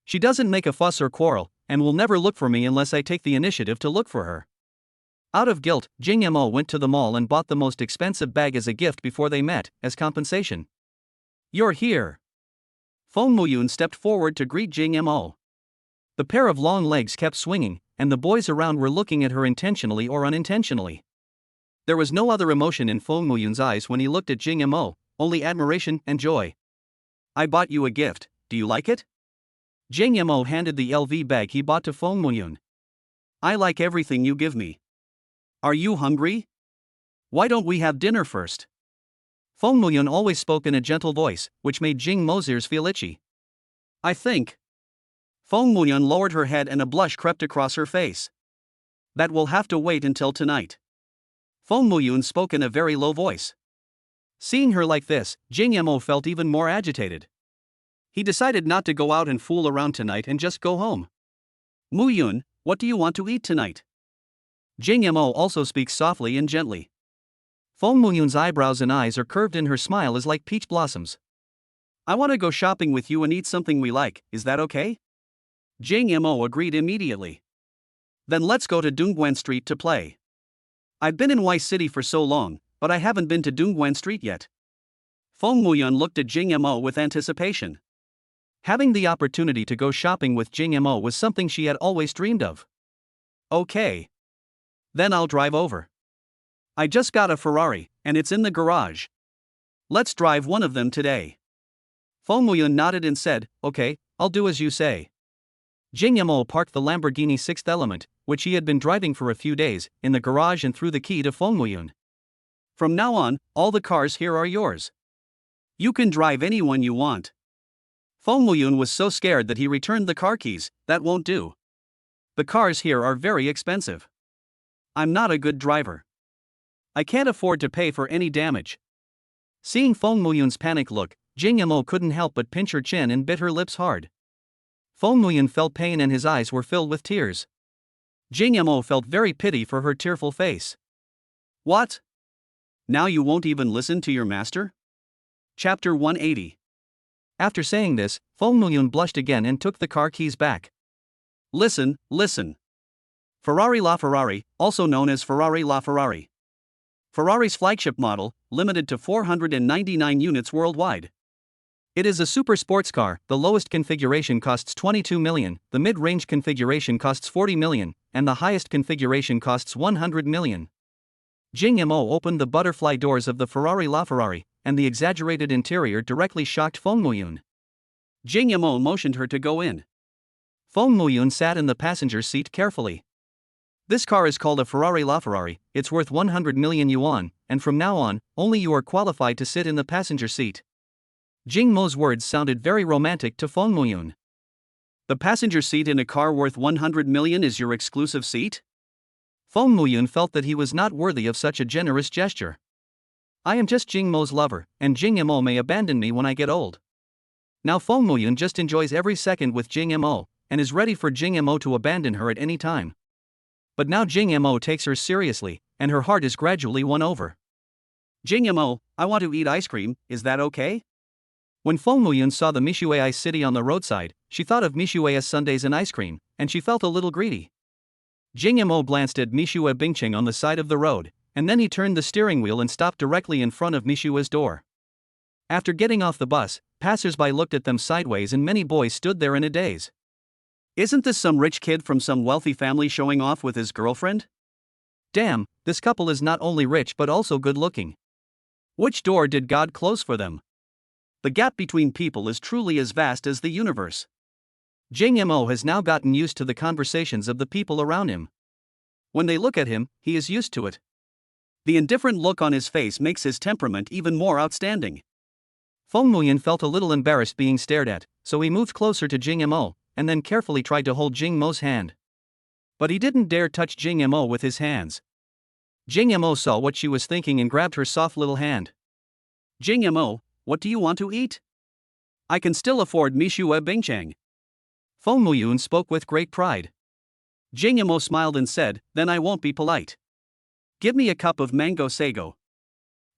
She doesn't make a fuss or quarrel, and will never look for me unless I take the initiative to look for her. Out of guilt, Jing Mo went to the mall and bought the most expensive bag as a gift before they met, as compensation. You're here. Feng Muyun stepped forward to greet Jing Mo. The pair of long legs kept swinging, and the boys around were looking at her intentionally or unintentionally. There was no other emotion in Feng Muyun's eyes when he looked at Jing Mo, only admiration and joy. I bought you a gift, do you like it? Jing Mo handed the LV bag he bought to Feng Muyun. I like everything you give me. Are you hungry? Why don't we have dinner first? Feng Muyun always spoke in a gentle voice, which made Jing Mo's ears feel itchy. I think. Feng Muyun lowered her head and a blush crept across her face. That will have to wait until tonight. Feng Muyun spoke in a very low voice. Seeing her like this, Jing Mo felt even more agitated. He decided not to go out and fool around tonight and just go home. Muyun, what do you want to eat tonight? Jing Mo also speaks softly and gently. Feng Muyun's eyebrows and eyes are curved and her smile is like peach blossoms. I want to go shopping with you and eat something we like, is that okay? Jing Mo agreed immediately. Then let's go to Dongguan Street to play. I've been in Y City for so long, but I haven't been to Dongguan Street yet. Feng Muyun looked at Jing Mo with anticipation. Having the opportunity to go shopping with Jing Mo was something she had always dreamed of. Okay. Then I'll drive over. I just got a Ferrari, and it's in the garage. Let's drive one of them today. Feng Muyun nodded and said, okay, I'll do as you say. Jing Mo parked the Lamborghini Sixth Element, which he had been driving for a few days, in the garage and threw the key to Feng Muyun. From now on, all the cars here are yours. You can drive anyone you want. Feng Muyun was so scared that he returned the car keys. That won't do. The cars here are very expensive. I'm not a good driver. I can't afford to pay for any damage. Seeing Feng Muyun's panic look, Jing Mo couldn't help but pinch her chin and bit her lips hard. Feng Muyun felt pain and his eyes were filled with tears. Jing Mo felt very pity for her tearful face. What? Now you won't even listen to your master? Chapter 180. After saying this, Feng Muyun blushed again and took the car keys back. Listen. Ferrari LaFerrari, also known as Ferrari LaFerrari. Ferrari's flagship model, limited to 499 units worldwide. It is a super sports car. The lowest configuration costs 22 million, the mid-range configuration costs 40 million, and the highest configuration costs 100 million. Jing Mo opened the butterfly doors of the Ferrari LaFerrari, and the exaggerated interior directly shocked Feng Muyun. Jing Mo motioned her to go in. Feng Muyun sat in the passenger seat carefully. This car is called a Ferrari LaFerrari, it's worth 100 million yuan, and from now on, only you are qualified to sit in the passenger seat. Jing Mo's words sounded very romantic to Feng Muyun. The passenger seat in a car worth 100 million is your exclusive seat? Feng Muyun felt that he was not worthy of such a generous gesture. I am just Jing Mo's lover, and Jing Mo may abandon me when I get old. Now Feng Muyun just enjoys every second with Jing Mo, and is ready for Jing Mo to abandon her at any time. But now Jing Mo takes her seriously, and her heart is gradually won over. Jing Mo, I want to eat ice cream, is that okay? When Feng Muyun saw the Mishue Ice City on the roadside, she thought of Mishue's sundaes and ice cream, and she felt a little greedy. Jing Mo glanced at Mishue Bingcheng on the side of the road, and then he turned the steering wheel and stopped directly in front of Mishue's door. After getting off the bus, passers-by looked at them sideways and many boys stood there in a daze. Isn't this some rich kid from some wealthy family showing off with his girlfriend? Damn, this couple is not only rich but also good-looking. Which door did God close for them? The gap between people is truly as vast as the universe. Jing Mo has now gotten used to the conversations of the people around him. When they look at him, he is used to it. The indifferent look on his face makes his temperament even more outstanding. Feng Muyun felt a little embarrassed being stared at, so he moved closer to Jing Mo, and then carefully tried to hold Jing Mo's hand. But he didn't dare touch Jing Mo with his hands. Jing Mo saw what she was thinking and grabbed her soft little hand. Jing Mo, what do you want to eat? I can still afford Mishue Bingcheng. Feng Muyun spoke with great pride. Jing Mo smiled and said, then I won't be polite. Give me a cup of mango sago.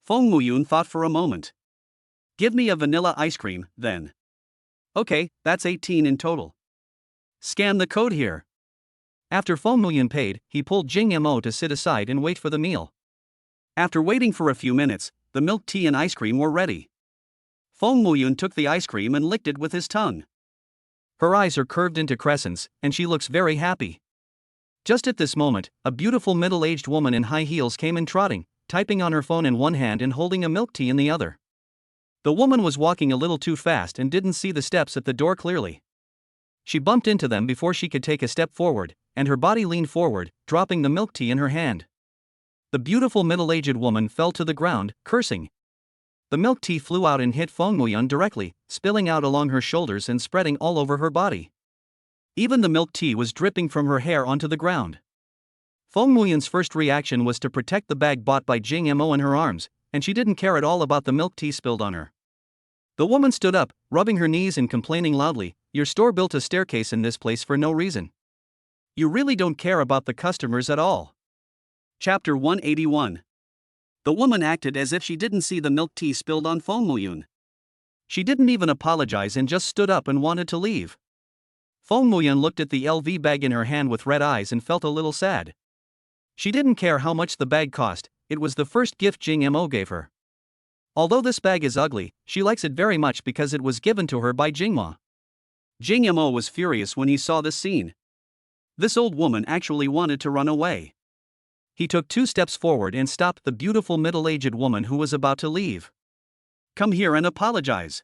Feng Muyun thought for a moment. Give me a vanilla ice cream, then. Okay, that's 18 in total. Scan the code here. After Feng Muyan paid, he pulled Jing Mo to sit aside and wait for the meal. After waiting for a few minutes, the milk tea and ice cream were ready. Feng Muyun took the ice cream and licked it with his tongue. Her eyes are curved into crescents, and she looks very happy. Just at this moment, a beautiful middle-aged woman in high heels came in trotting, typing on her phone in one hand and holding a milk tea in the other. The woman was walking a little too fast and didn't see the steps at the door clearly. She bumped into them before she could take a step forward, and her body leaned forward, dropping the milk tea in her hand. The beautiful middle-aged woman fell to the ground, cursing. The milk tea flew out and hit Feng Muyun directly, spilling out along her shoulders and spreading all over her body. Even the milk tea was dripping from her hair onto the ground. Feng Muyun's first reaction was to protect the bag bought by Jing Mo in her arms, and she didn't care at all about the milk tea spilled on her. The woman stood up, rubbing her knees and complaining loudly, "Your store built a staircase in this place for no reason. You really don't care about the customers at all." Chapter 181. The woman acted as if she didn't see the milk tea spilled on Feng Muyun. She didn't even apologize and just stood up and wanted to leave. Feng Muyun looked at the LV bag in her hand with red eyes and felt a little sad. She didn't care how much the bag cost, it was the first gift Jing Mo gave her. Although this bag is ugly, she likes it very much because it was given to her by Jingma. Jing Mo was furious when he saw this scene. This old woman actually wanted to run away. He took 2 steps forward and stopped the beautiful middle-aged woman who was about to leave. "Come here and apologize."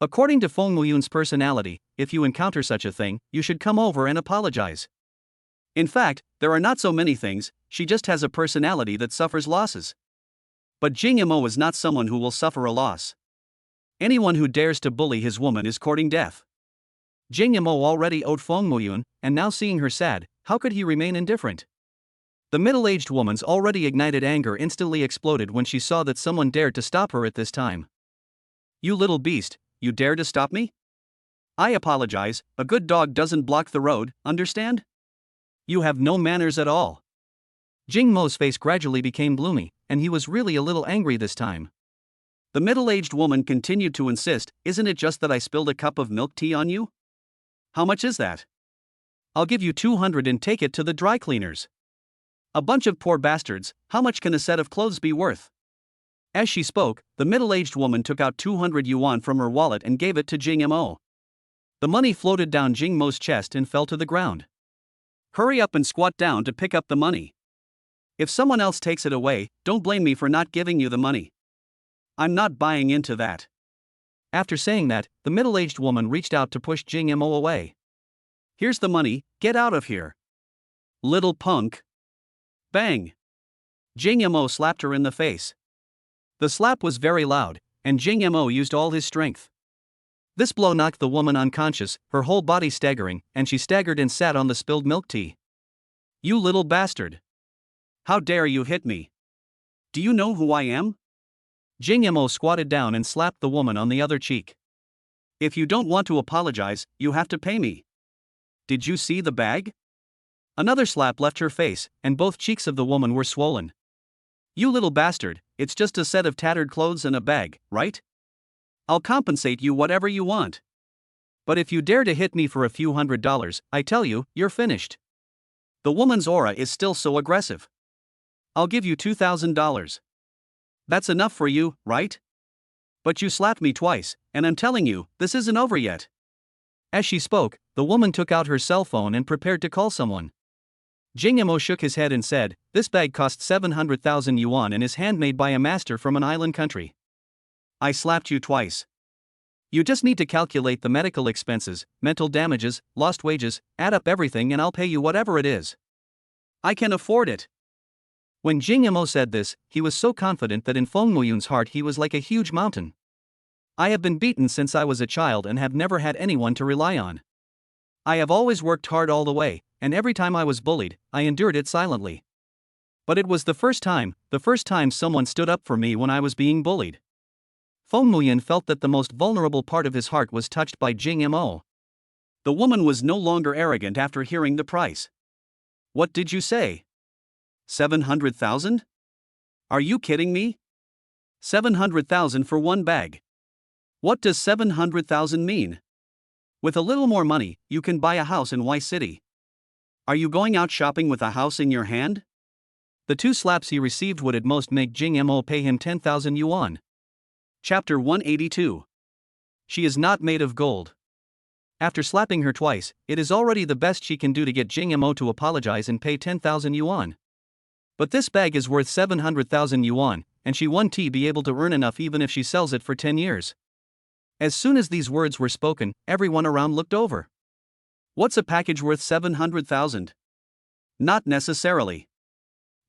According to Feng Muyun's personality, if you encounter such a thing, you should come over and apologize. In fact, there are not so many things, she just has a personality that suffers losses. But Jing Mo is not someone who will suffer a loss. Anyone who dares to bully his woman is courting death. Jing Mo already owed Feng Muyun, and now seeing her sad, how could he remain indifferent? The middle-aged woman's already ignited anger instantly exploded when she saw that someone dared to stop her at this time. "You little beast, you dare to stop me? I apologize, a good dog doesn't block the road, understand? You have no manners at all." Jing Mo's face gradually became gloomy, and he was really a little angry this time. The middle-aged woman continued to insist, "Isn't it just that I spilled a cup of milk tea on you? How much is that?" "I'll give you 200 and take it to the dry cleaners." "A bunch of poor bastards, how much can a set of clothes be worth?" As she spoke, the middle-aged woman took out 200 yuan from her wallet and gave it to Jing Mo. The money floated down Jing Mo's chest and fell to the ground. "Hurry up and squat down to pick up the money. If someone else takes it away, don't blame me for not giving you the money. I'm not buying into that." After saying that, the middle-aged woman reached out to push Jing Mo away. "Here's the money, get out of here. Little punk." Bang! Jing Mo slapped her in the face. The slap was very loud, and Jing Mo used all his strength. This blow knocked the woman unconscious, her whole body staggering, and she staggered and sat on the spilled milk tea. "You little bastard! How dare you hit me? Do you know who I am?" Jing Mo squatted down and slapped the woman on the other cheek. "If you don't want to apologize, you have to pay me. Did you see the bag?" Another slap left her face, and both cheeks of the woman were swollen. "You little bastard, it's just a set of tattered clothes and a bag, right? I'll compensate you whatever you want. But if you dare to hit me for a few $100s, I tell you, you're finished." The woman's aura is still so aggressive. "I'll give you $2,000. That's enough for you, right? But you slapped me twice, and I'm telling you, this isn't over yet." As she spoke, the woman took out her cell phone and prepared to call someone. Jing Mo shook his head and said, "This bag cost 700,000 yuan and is handmade by a master from an island country. I slapped you twice. You just need to calculate the medical expenses, mental damages, lost wages, add up everything and I'll pay you whatever it is." "I can afford it." When Jing Mo said this, he was so confident that in Feng Muyun's heart he was like a huge mountain. "I have been beaten since I was a child and have never had anyone to rely on. I have always worked hard all the way, and every time I was bullied, I endured it silently. But it was the first time someone stood up for me when I was being bullied." Feng Muyun felt that the most vulnerable part of his heart was touched by Jing Mo. The woman was no longer arrogant after hearing the price. "What did you say? 700,000? Are you kidding me? 700,000 for one bag? What does 700,000 mean? With a little more money, you can buy a house in Y City. Are you going out shopping with a house in your hand? The 2 slaps he received would at most make Jing Mo pay him 10,000 yuan. Chapter 182. She is not made of gold. After slapping her twice, it is already the best she can do to get Jing Mo to apologize and pay 10,000 yuan. But this bag is worth 700,000 yuan, and she won't be able to earn enough even if she sells it for 10 years. As soon as these words were spoken, everyone around looked over. What's a package worth 700,000? Not necessarily.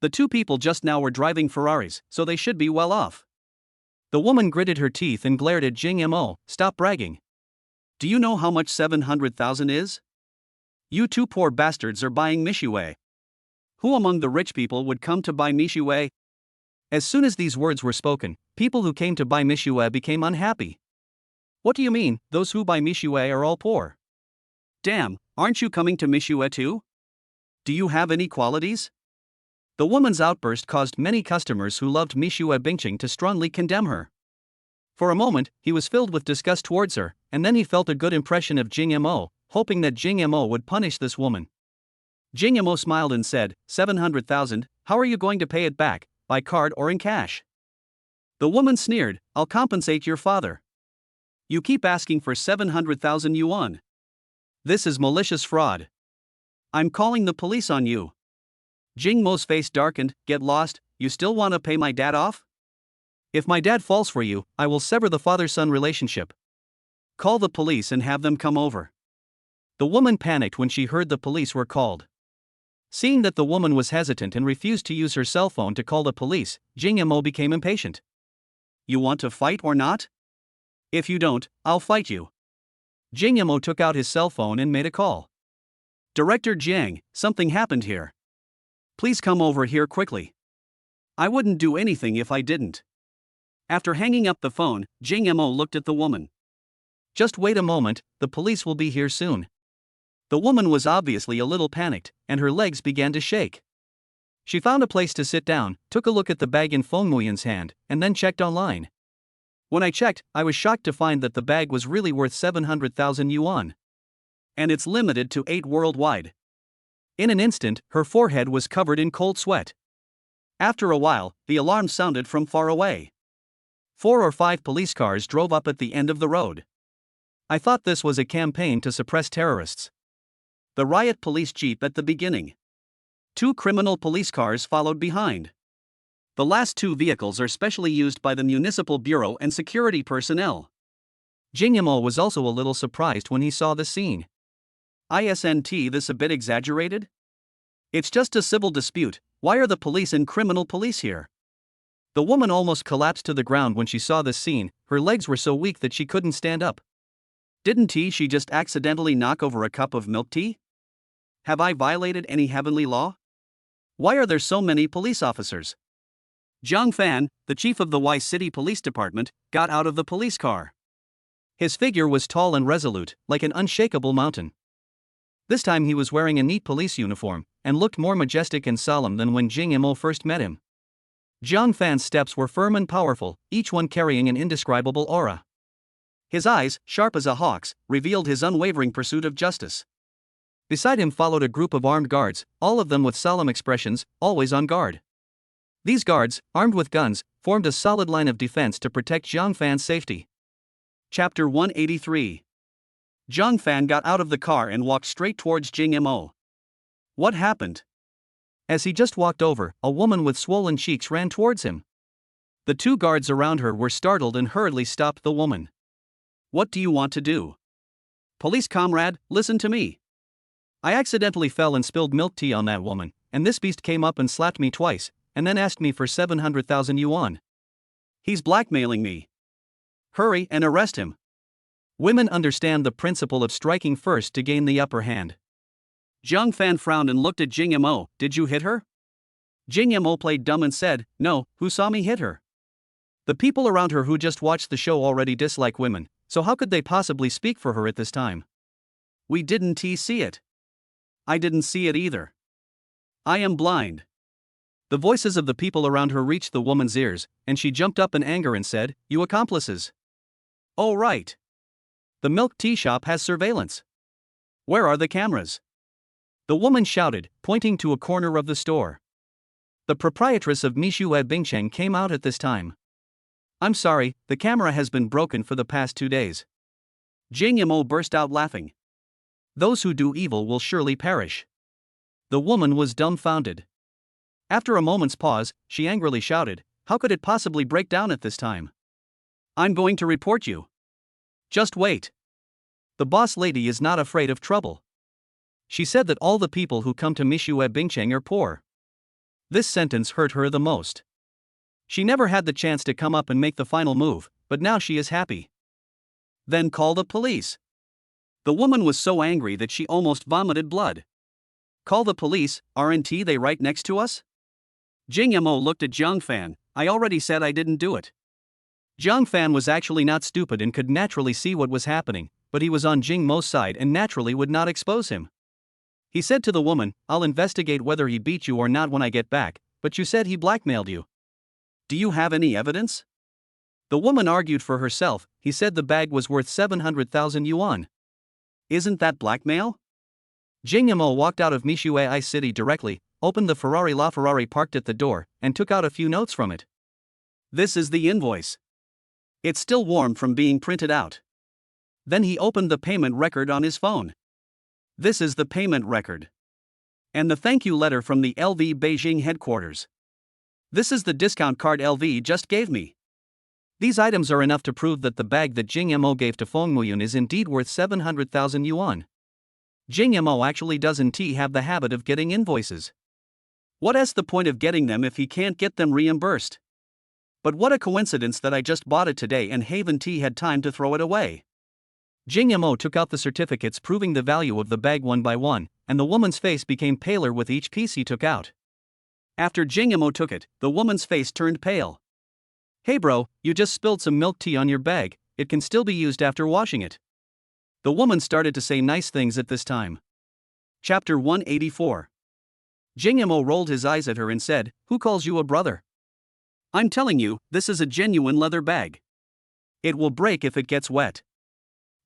The 2 people just now were driving Ferraris, so they should be well off. The woman gritted her teeth and glared at Jing Mo. Stop bragging. Do you know how much 700,000 is? You 2 poor bastards are buying Mishiwei. Who among the rich people would come to buy Mishiwei? As soon as these words were spoken, people who came to buy Mishiwei became unhappy. What do you mean, those who buy Mishiwei are all poor? Damn, aren't you coming to Mishiwei too? Do you have any qualities? The woman's outburst caused many customers who loved Mishiwei Bingqing to strongly condemn her. For a moment, he was filled with disgust towards her, and then he felt a good impression of Jing Mo, hoping that Jing Mo would punish this woman. Jing Mo smiled and said, 700,000, how are you going to pay it back, by card or in cash? The woman sneered, I'll compensate your father. You keep asking for 700,000 yuan. This is malicious fraud. I'm calling the police on you. Jing Mo's face darkened. Get lost, you still want to pay my dad off? If my dad falls for you, I will sever the father-son relationship. Call the police and have them come over. The woman panicked when she heard the police were called. Seeing that the woman was hesitant and refused to use her cell phone to call the police, Jing Mo became impatient. You want to fight or not? If you don't, I'll fight you. Jing Mo took out his cell phone and made a call. Director Jiang, something happened here. Please come over here quickly. I wouldn't do anything if I didn't. After hanging up the phone, Jing Mo looked at the woman. Just wait a moment, the police will be here soon. The woman was obviously a little panicked, and her legs began to shake. She found a place to sit down, took a look at the bag in Feng Muyan's hand, and then checked online. When I checked, I was shocked to find that the bag was really worth 700,000 yuan. And it's limited to 8 worldwide. In an instant, her forehead was covered in cold sweat. After a while, the alarm sounded from far away. 4 or 5 police cars drove up at the end of the road. I thought this was a campaign to suppress terrorists. The riot police jeep at the beginning. 2 criminal police cars followed behind. The last 2 vehicles are specially used by the municipal bureau and security personnel. Jing Mo was also a little surprised when he saw the scene. Isn't this a bit exaggerated? It's just a civil dispute, why are the police and criminal police here? The woman almost collapsed to the ground when she saw this scene, her legs were so weak that she couldn't stand up. Didn't she just accidentally knock over a cup of milk tea? Have I violated any heavenly law? Why are there so many police officers? Zhang Fan, the chief of the Y City Police Department, got out of the police car. His figure was tall and resolute, like an unshakable mountain. This time he was wearing a neat police uniform, and looked more majestic and solemn than when Jing Mo first met him. Zhang Fan's steps were firm and powerful, each one carrying an indescribable aura. His eyes, sharp as a hawk's, revealed his unwavering pursuit of justice. Beside him followed a group of armed guards, all of them with solemn expressions, always on guard. These guards, armed with guns, formed a solid line of defense to protect Zhang Fan's safety. Chapter 183. Zhang Fan got out of the car and walked straight towards Jing Mo. What happened? As he just walked over, a woman with swollen cheeks ran towards him. The 2 guards around her were startled and hurriedly stopped the woman. What do you want to do? Police comrade, listen to me. I accidentally fell and spilled milk tea on that woman, and this beast came up and slapped me twice, and then asked me for 700,000 yuan. He's blackmailing me. Hurry and arrest him. Women understand the principle of striking first to gain the upper hand. Zhang Fan frowned and looked at Jing Mo. Did you hit her? Jing Mo played dumb and said, no, who saw me hit her? The people around her who just watched the show already dislike women, so how could they possibly speak for her at this time? We didn't see it. I didn't see it either. I am blind. The voices of the people around her reached the woman's ears, and she jumped up in anger and said, you accomplices. Oh right. The milk tea shop has surveillance. Where are the cameras? The woman shouted, pointing to a corner of the store. The proprietress of Mishue Bingcheng came out at this time. I'm sorry, the camera has been broken for the past 2 days. Jing Yamo burst out laughing. Those who do evil will surely perish. The woman was dumbfounded. After a moment's pause, she angrily shouted, how could it possibly break down at this time? I'm going to report you. Just wait. The boss lady is not afraid of trouble. She said that all the people who come to Mishue Bingcheng are poor. This sentence hurt her the most. She never had the chance to come up and make the final move, but now she is happy. Then call the police. The woman was so angry that she almost vomited blood. Call the police, aren't they right next to us? Jing Yamo looked at Jiang Fan. I already said I didn't do it. Jiang Fan was actually not stupid and could naturally see what was happening, but he was on Jing Mo's side and naturally would not expose him. He said to the woman, I'll investigate whether he beat you or not when I get back, but you said he blackmailed you. Do you have any evidence? The woman argued for herself. He said the bag was worth 700,000 yuan. Isn't that blackmail? Jing Yamo walked out of Mishue City directly, opened the Ferrari parked at the door, and took out a few notes from it. This is the invoice. It's still warm from being printed out. Then he opened the payment record on his phone. This is the payment record. And the thank you letter from the LV Beijing headquarters. This is the discount card LV just gave me. These items are enough to prove that the bag that Jing Yamo gave to Feng Muyun is indeed worth 700,000 yuan. Jing Yamo actually doesn't have the habit of getting invoices. What is the point of getting them if he can't get them reimbursed? But what a coincidence that I just bought it today and Haven T had time to throw it away. Jing Yamo took out the certificates proving the value of the bag one by one, and the woman's face became paler with each piece he took out. After Jing Yamo took it, the woman's face turned pale. Hey bro, you just spilled some milk tea on your bag, it can still be used after washing it. The woman started to say nice things at this time. Chapter 184. Jing Yamo rolled his eyes at her and said, who calls you a brother? I'm telling you, this is a genuine leather bag. It will break if it gets wet.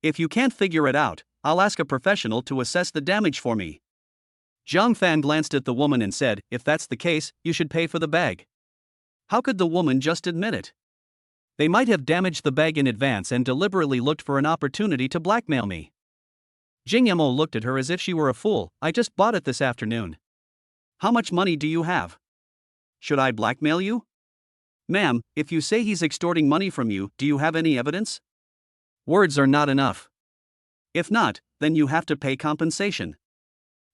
If you can't figure it out, I'll ask a professional to assess the damage for me. Jiang Fan glanced at the woman and said, if that's the case, you should pay for the bag. How could the woman just admit it? They might have damaged the bag in advance and deliberately looked for an opportunity to blackmail me. Jing Yamo looked at her as if she were a fool. I just bought it this afternoon. How much money do you have? Should I blackmail you? Ma'am, if you say he's extorting money from you, do you have any evidence? Words are not enough. If not, then you have to pay compensation.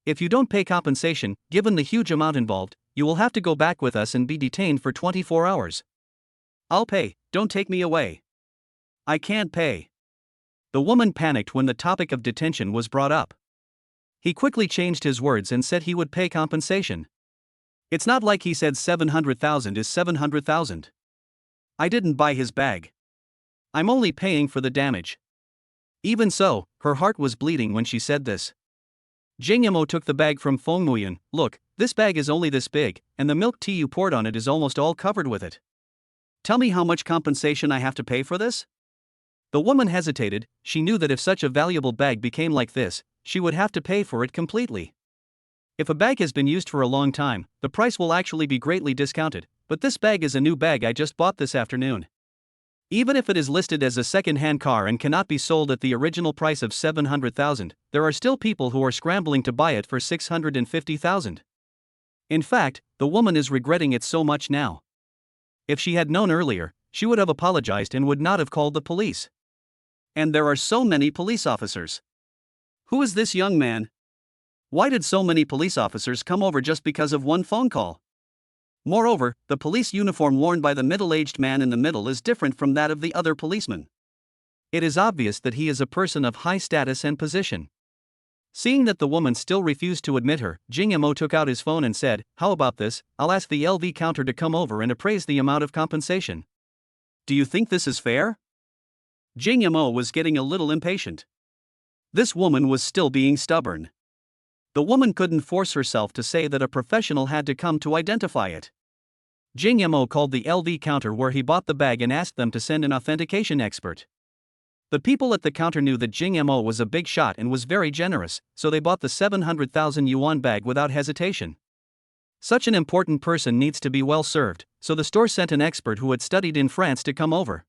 If you don't pay compensation, given the huge amount involved, you will have to go back with us and be detained for 24 hours. I'll pay, don't take me away. I can't pay. The woman panicked when the topic of detention was brought up. He quickly changed his words and said he would pay compensation. It's not like he said 700,000 is 700,000. I didn't buy his bag. I'm only paying for the damage. Even so, her heart was bleeding when she said this. Jing Yamo took the bag from Feng Muyun. Look, this bag is only this big, and the milk tea you poured on it is almost all covered with it. Tell me how much compensation I have to pay for this? The woman hesitated. She knew that if such a valuable bag became like this, she would have to pay for it completely. If a bag has been used for a long time, the price will actually be greatly discounted, but this bag is a new bag I just bought this afternoon. Even if it is listed as a second-hand car and cannot be sold at the original price of 700,000, there are still people who are scrambling to buy it for 650,000. In fact, the woman is regretting it so much now. If she had known earlier, she would have apologized and would not have called the police. And there are so many police officers. Who is this young man? Why did so many police officers come over just because of one phone call? Moreover, the police uniform worn by the middle-aged man in the middle is different from that of the other policeman. It is obvious that he is a person of high status and position. Seeing that the woman still refused to admit her, Jing Yamo took out his phone and said, how about this, I'll ask the LV counter to come over and appraise the amount of compensation. Do you think this is fair? Jing Yamo was getting a little impatient. This woman was still being stubborn. The woman couldn't force herself to say that a professional had to come to identify it. Jing Yamo called the LV counter where he bought the bag and asked them to send an authentication expert. The people at the counter knew that Jing Mo was a big shot and was very generous, so they bought the 700,000 yuan bag without hesitation. Such an important person needs to be well served, so the store sent an expert who had studied in France to come over.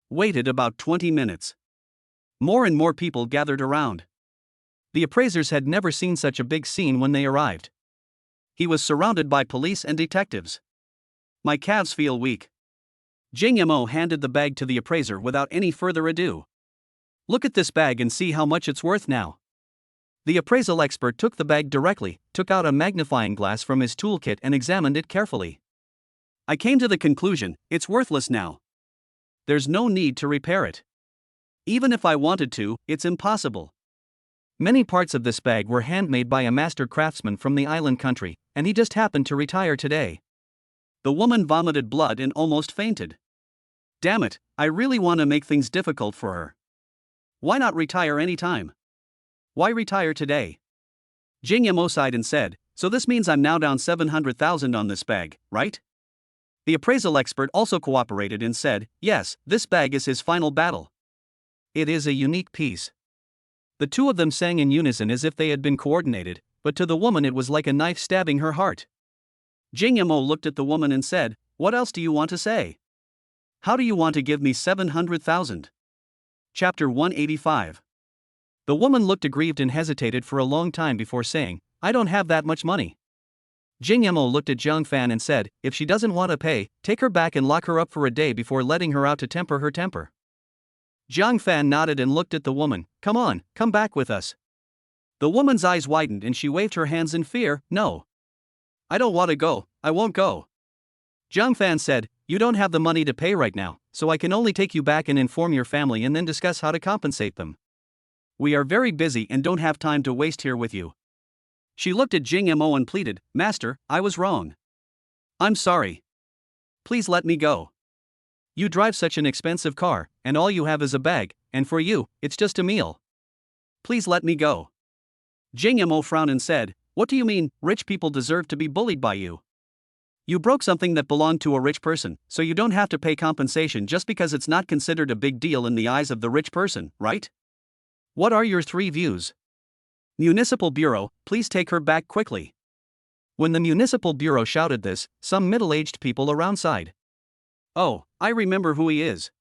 Waited about 20 minutes. More and more people gathered around. The appraisers had never seen such a big scene when they arrived. He was surrounded by police and detectives. My calves feel weak. Jing Mo handed the bag to the appraiser without any further ado. Look at this bag and see how much it's worth now. The appraisal expert took the bag directly, took out a magnifying glass from his toolkit and examined it carefully. I came to the conclusion, it's worthless now. There's no need to repair it. Even if I wanted to, it's impossible. Many parts of this bag were handmade by a master craftsman from the island country, and he just happened to retire today. The woman vomited blood and almost fainted. Damn it, I really want to make things difficult for her. Why not retire any time? Why retire today? Jing Mo sighed and said, so this means I'm now down 700,000 on this bag, right? The appraisal expert also cooperated and said, yes, this bag is his final battle. It is a unique piece. The two of them sang in unison as if they had been coordinated, but to the woman it was like a knife stabbing her heart. Jing Mo looked at the woman and said, what else do you want to say? How do you want to give me 700,000? Chapter 185. The woman looked aggrieved and hesitated for a long time before saying, I don't have that much money. Jing Mo looked at Zhang Fan and said, if she doesn't want to pay, take her back and lock her up for a day before letting her out to temper her temper. Zhang Fan nodded and looked at the woman, come on, come back with us. The woman's eyes widened and she waved her hands in fear, no. I don't want to go, I won't go. Zhang Fan said, you don't have the money to pay right now, so I can only take you back and inform your family and then discuss how to compensate them. We are very busy and don't have time to waste here with you. She looked at Jing Mo and pleaded, Master, I was wrong. I'm sorry. Please let me go. You drive such an expensive car, and all you have is a bag, and for you, it's just a meal. Please let me go. Jing Mo frowned and said, what do you mean, rich people deserve to be bullied by you? You broke something that belonged to a rich person, so you don't have to pay compensation just because it's not considered a big deal in the eyes of the rich person, right? What are your three views? Municipal Bureau, please take her back quickly. When the Municipal Bureau shouted this, some middle-aged people around sighed. Oh, I remember who he is.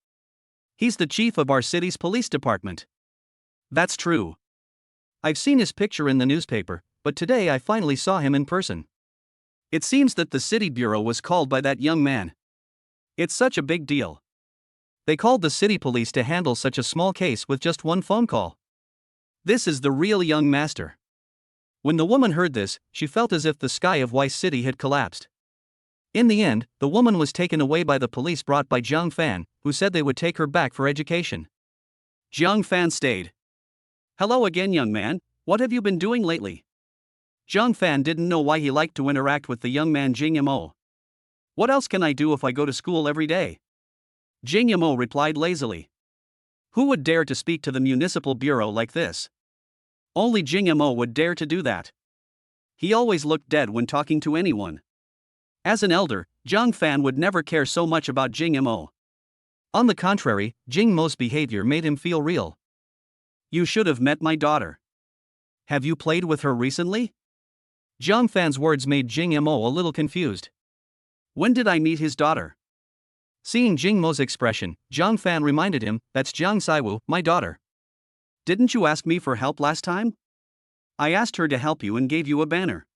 He's the chief of our city's police department. That's true. I've seen his picture in the newspaper, but today I finally saw him in person. It seems that the city bureau was called by that young man. It's such a big deal. They called the city police to handle such a small case with just one phone call. This is the real young master. When the woman heard this, she felt as if the sky of Weiss City had collapsed. In the end, the woman was taken away by the police brought by Zhang Fan, who said they would take her back for education. Zhang Fan stayed. Hello again, young man, what have you been doing lately? Zhang Fan didn't know why he liked to interact with the young man Jing Mo. What else can I do if I go to school every day? Jing Mo replied lazily. Who would dare to speak to the municipal bureau like this? Only Jing Mo would dare to do that. He always looked dead when talking to anyone. As an elder, Zhang Fan would never care so much about Jing Mo. On the contrary, Jing Mo's behavior made him feel real. You should have met my daughter. Have you played with her recently? Zhang Fan's words made Jing Mo a little confused. When did I meet his daughter? Seeing Jing Mo's expression, Zhang Fan reminded him, that's Jiang Saiwu, my daughter. Didn't you ask me for help last time? I asked her to help you and gave you a banner.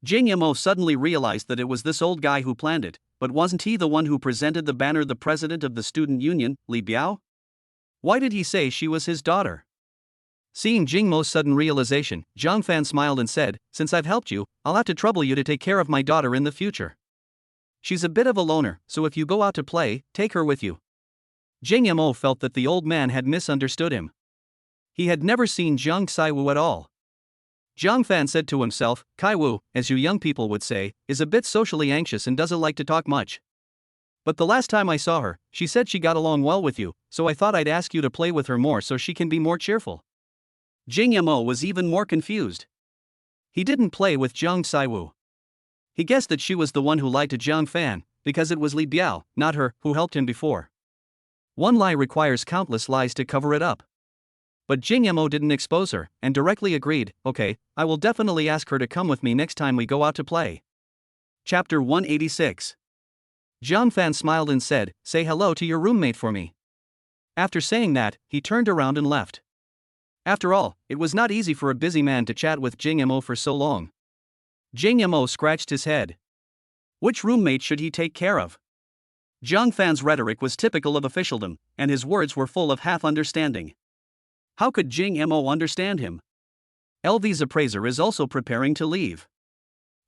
Jing Mo suddenly realized that it was this old guy who planned it, but wasn't he the one who presented the banner, the president of the student union, Li Biao? Why did he say she was his daughter? Seeing Jing Mo's sudden realization, Zhang Fan smiled and said, since I've helped you, I'll have to trouble you to take care of my daughter in the future. She's a bit of a loner, so if you go out to play, take her with you. Jing Mo felt that the old man had misunderstood him. He had never seen Jiang Saiwu at all. Zhang Fan said to himself, Kai Wu, as you young people would say, is a bit socially anxious and doesn't like to talk much. But the last time I saw her, she said she got along well with you, so I thought I'd ask you to play with her more so she can be more cheerful. Jing Mo was even more confused. He didn't play with Jiang Saiwu. He guessed that she was the one who lied to Zhang Fan, because it was Li Biao, not her, who helped him before. One lie requires countless lies to cover it up. But Jing Mo didn't expose her, and directly agreed, okay, I will definitely ask her to come with me next time we go out to play. Chapter 186. Jiang Fan smiled and said, say hello to your roommate for me. After saying that, he turned around and left. After all, it was not easy for a busy man to chat with Jing Mo for so long. Jing Mo scratched his head. Which roommate should he take care of? Jiang Fan's rhetoric was typical of officialdom, and his words were full of half-understanding. How could Jing Mo understand him? LV's appraiser is also preparing to leave.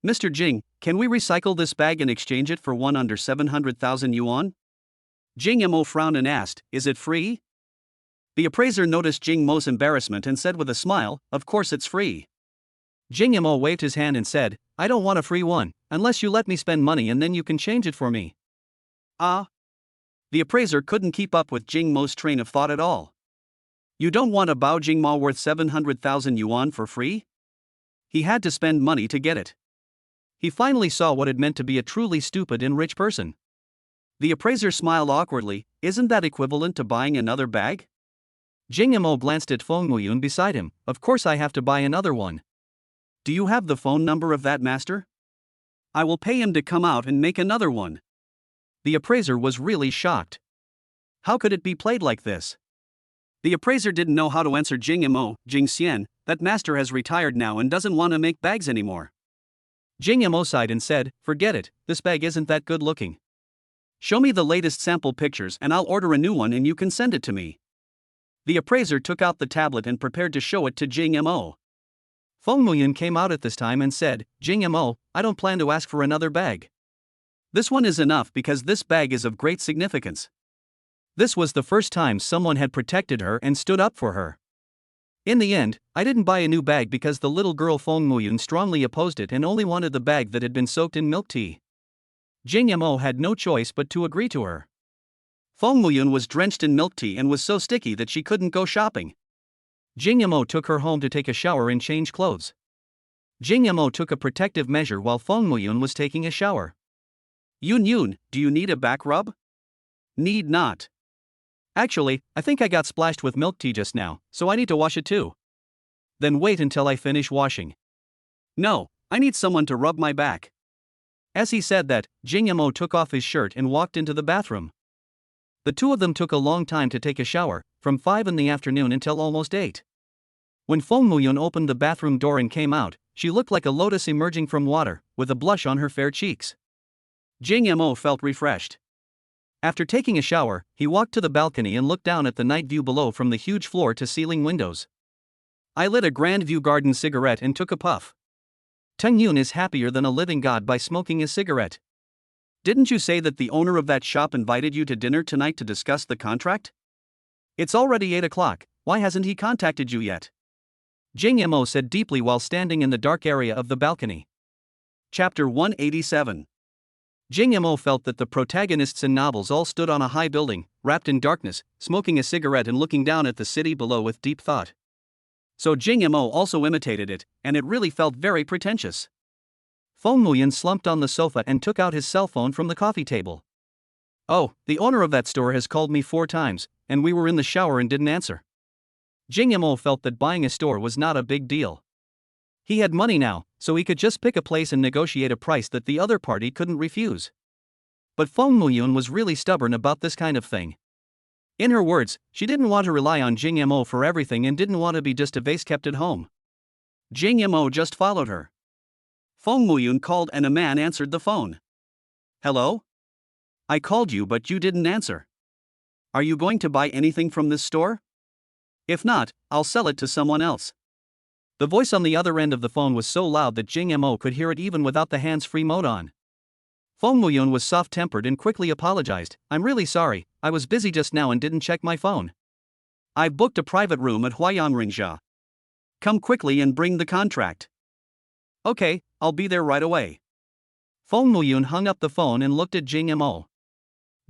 Mr. Jing, can we recycle this bag and exchange it for one under 700,000 yuan? Jing Mo frowned and asked, is it free? The appraiser noticed Jing Mo's embarrassment and said with a smile, of course it's free. Jing Mo waved his hand and said, I don't want a free one, unless you let me spend money and then you can change it for me. Ah? The appraiser couldn't keep up with Jing Mo's train of thought at all. You don't want a Bao Jing Mo worth 700,000 yuan for free? He had to spend money to get it. He finally saw what it meant to be a truly stupid and rich person. The appraiser smiled awkwardly, isn't that equivalent to buying another bag? Jing Mo glanced at Feng Muyun beside him, of course I have to buy another one. Do you have the phone number of that master? I will pay him to come out and make another one. The appraiser was really shocked. How could it be played like this? The appraiser didn't know how to answer Jing Mo. Jing Xian, that master has retired now and doesn't want to make bags anymore. Jing Mo sighed and said, forget it, this bag isn't that good looking. Show me the latest sample pictures and I'll order a new one and you can send it to me. The appraiser took out the tablet and prepared to show it to Jing Mo. Feng Muyun came out at this time and said, Jing Mo, I don't plan to ask for another bag. This one is enough because this bag is of great significance. This was the first time someone had protected her and stood up for her. In the end, I didn't buy a new bag because the little girl Feng Muyun strongly opposed it and only wanted the bag that had been soaked in milk tea. Jing Mo had no choice but to agree to her. Feng Muyun was drenched in milk tea and was so sticky that she couldn't go shopping. Jing Mo took her home to take a shower and change clothes. Jing Mo took a protective measure while Feng Muyun was taking a shower. Yun, do you need a back rub? Need not. Actually, I think I got splashed with milk tea just now, so I need to wash it too. Then wait until I finish washing. No, I need someone to rub my back. As he said that, Jing Mo took off his shirt and walked into the bathroom. The two of them took a long time to take a shower, from 5 in the afternoon until almost 8. When Feng Muyun opened the bathroom door and came out, she looked like a lotus emerging from water, with a blush on her fair cheeks. Jing Mo felt refreshed. After taking a shower, he walked to the balcony and looked down at the night view below from the huge floor-to-ceiling windows. I lit a Grand View Garden cigarette and took a puff. Teng Yun is happier than a living god by smoking a cigarette. Didn't you say that the owner of that shop invited you to dinner tonight to discuss the contract? It's already 8 o'clock, why hasn't he contacted you yet? Jing Mo said deeply while standing in the dark area of the balcony. Chapter 187. Jing Mo felt that the protagonists in novels all stood on a high building, wrapped in darkness, smoking a cigarette and looking down at the city below with deep thought. So Jing Mo also imitated it, and it really felt very pretentious. Feng Muyun slumped on the sofa and took out his cell phone from the coffee table. Oh, the owner of that store has called me 4 times, and we were in the shower and didn't answer. Jing Mo felt that buying a store was not a big deal. He had money now, so he could just pick a place and negotiate a price that the other party couldn't refuse. But Feng Muyun was really stubborn about this kind of thing. In her words, she didn't want to rely on Jing Mo for everything and didn't want to be just a vase kept at home. Jing Mo just followed her. Feng Muyun called and a man answered the phone. Hello? I called you but you didn't answer. Are you going to buy anything from this store? If not, I'll sell it to someone else. The voice on the other end of the phone was so loud that Jing Mo could hear it even without the hands-free mode on. Feng Muyun was soft-tempered and quickly apologized. I'm really sorry, I was busy just now and didn't check my phone. I've booked a private room at Huayangringjia. Come quickly and bring the contract. Okay, I'll be there right away. Feng Muyun hung up the phone and looked at Jing Mo.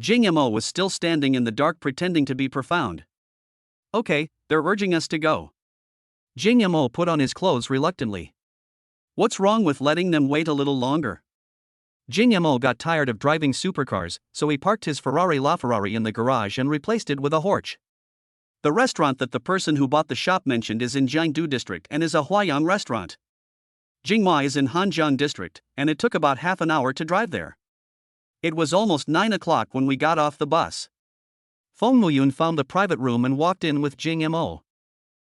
Jing Mo was still standing in the dark pretending to be profound. Okay, they're urging us to go. Jing Mo put on his clothes reluctantly. What's wrong with letting them wait a little longer? Jing Mo got tired of driving supercars, so he parked his Ferrari LaFerrari in the garage and replaced it with a Horch. The restaurant that the person who bought the shop mentioned is in Jiangdu district and is a Huayang restaurant. Jingma is in Hanjiang district, and it took about half an hour to drive there. It was almost 9 o'clock when we got off the bus. Feng Muyun found the private room and walked in with Jing Mo.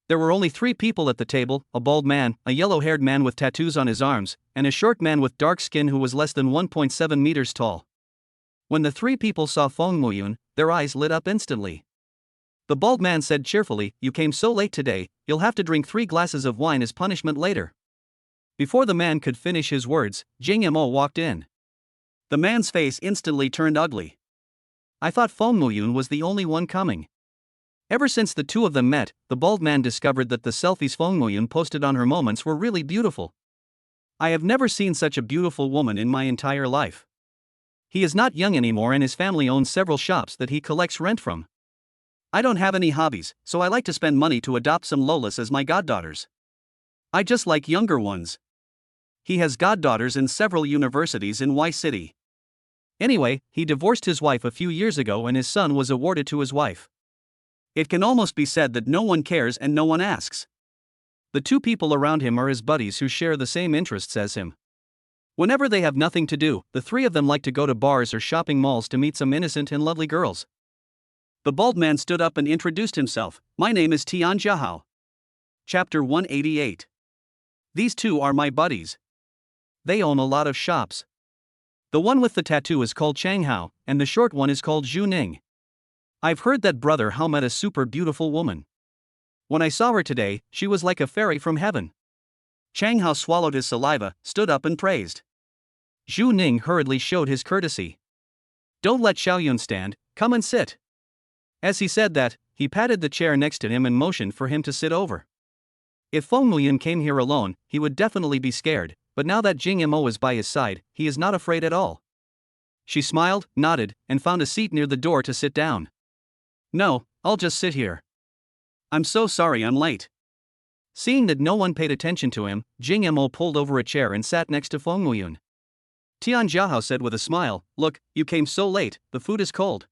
There were only 3 people at the table, a bald man, a yellow-haired man with tattoos on his arms, and a short man with dark skin who was less than 1.7 meters tall. When the 3 people saw Feng Muyun, their eyes lit up instantly. The bald man said cheerfully, "You came so late today, you'll have to drink 3 glasses of wine as punishment later." Before the man could finish his words, Jing Mo walked in. The man's face instantly turned ugly. I thought Feng Muyun was the only one coming. Ever since the two of them met, the bald man discovered that the selfies Feng Muyun posted on her moments were really beautiful. I have never seen such a beautiful woman in my entire life. He is not young anymore and his family owns several shops that he collects rent from. I don't have any hobbies, so I like to spend money to adopt some Lolas as my goddaughters. I just like younger ones. He has goddaughters in several universities in Y City. Anyway, he divorced his wife a few years ago and his son was awarded to his wife. It can almost be said that no one cares and no one asks. The 2 people around him are his buddies who share the same interests as him. Whenever they have nothing to do, the 3 of them like to go to bars or shopping malls to meet some innocent and lovely girls. The bald man stood up and introduced himself. "My name is Tian Jiahao." Chapter 188. These 2 are my buddies. They own a lot of shops. The one with the tattoo is called Chang Hao, and the short one is called Zhu Ning. I've heard that Brother Hao met a super beautiful woman. When I saw her today, she was like a fairy from heaven. Chang Hao swallowed his saliva, stood up and praised. Zhu Ning hurriedly showed his courtesy. "Don't let Xiaoyun stand, come and sit." As he said that, he patted the chair next to him and motioned for him to sit over. If Feng Muyun came here alone, he would definitely be scared, but now that Jing Mo is by his side, he is not afraid at all. She smiled, nodded, and found a seat near the door to sit down. "No, I'll just sit here. I'm so sorry I'm late." Seeing that no one paid attention to him, Jing Mo pulled over a chair and sat next to Feng Muyun. Tian Jiahao said with a smile, "Look, you came so late, the food is cold.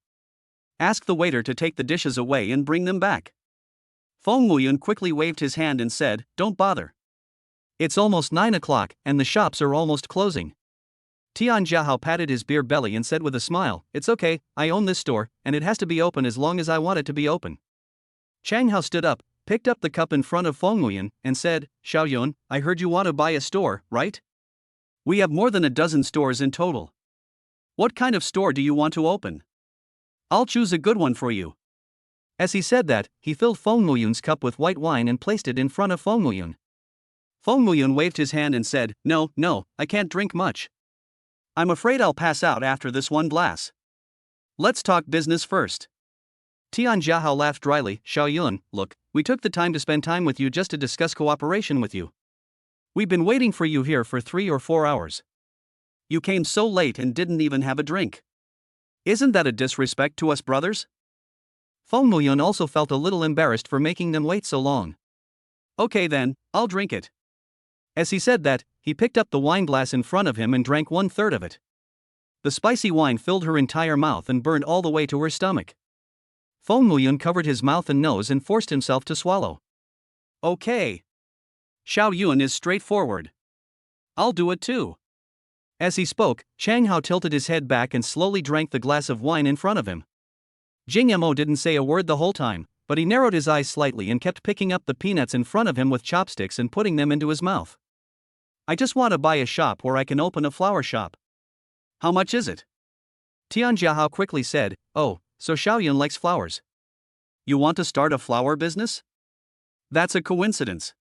Ask the waiter to take the dishes away and bring them back." Feng Muyun quickly waved his hand and said, "Don't bother. It's almost 9 o'clock, and the shops are almost closing." Tian Jiahao patted his beer belly and said with a smile, "It's okay, I own this store, and it has to be open as long as I want it to be open." Chang Hao stood up, picked up the cup in front of Feng Muyun, and said, "Xiaoyun, I heard you want to buy a store, right? We have more than a dozen stores in total. What kind of store do you want to open? I'll choose a good one for you." As he said that, he filled Feng Muyun's cup with white wine and placed it in front of Feng Muyun. Feng Muyun waved his hand and said, No, I can't drink much. I'm afraid I'll pass out after this one glass. Let's talk business first." Tian Jiahao laughed dryly. "Xiaoyun, look, we took the time to spend time with you just to discuss cooperation with you. We've been waiting for you here for 3 or 4 hours. You came so late and didn't even have a drink. Isn't that a disrespect to us brothers?" Feng Muyun also felt a little embarrassed for making them wait so long. "Okay then, I'll drink it." As he said that, he picked up the wine glass in front of him and drank 1/3 of it. The spicy wine filled her entire mouth and burned all the way to her stomach. Feng Muyun covered his mouth and nose and forced himself to swallow. "Okay. Xiaoyun is straightforward. I'll do it too." As he spoke, Chang Hao tilted his head back and slowly drank the glass of wine in front of him. Jing Mo didn't say a word the whole time, but he narrowed his eyes slightly and kept picking up the peanuts in front of him with chopsticks and putting them into his mouth. "I just want to buy a shop where I can open a flower shop. How much is it?" Tian Jiahao quickly said, "Oh, so Xiaoyun likes flowers. You want to start a flower business? That's a coincidence.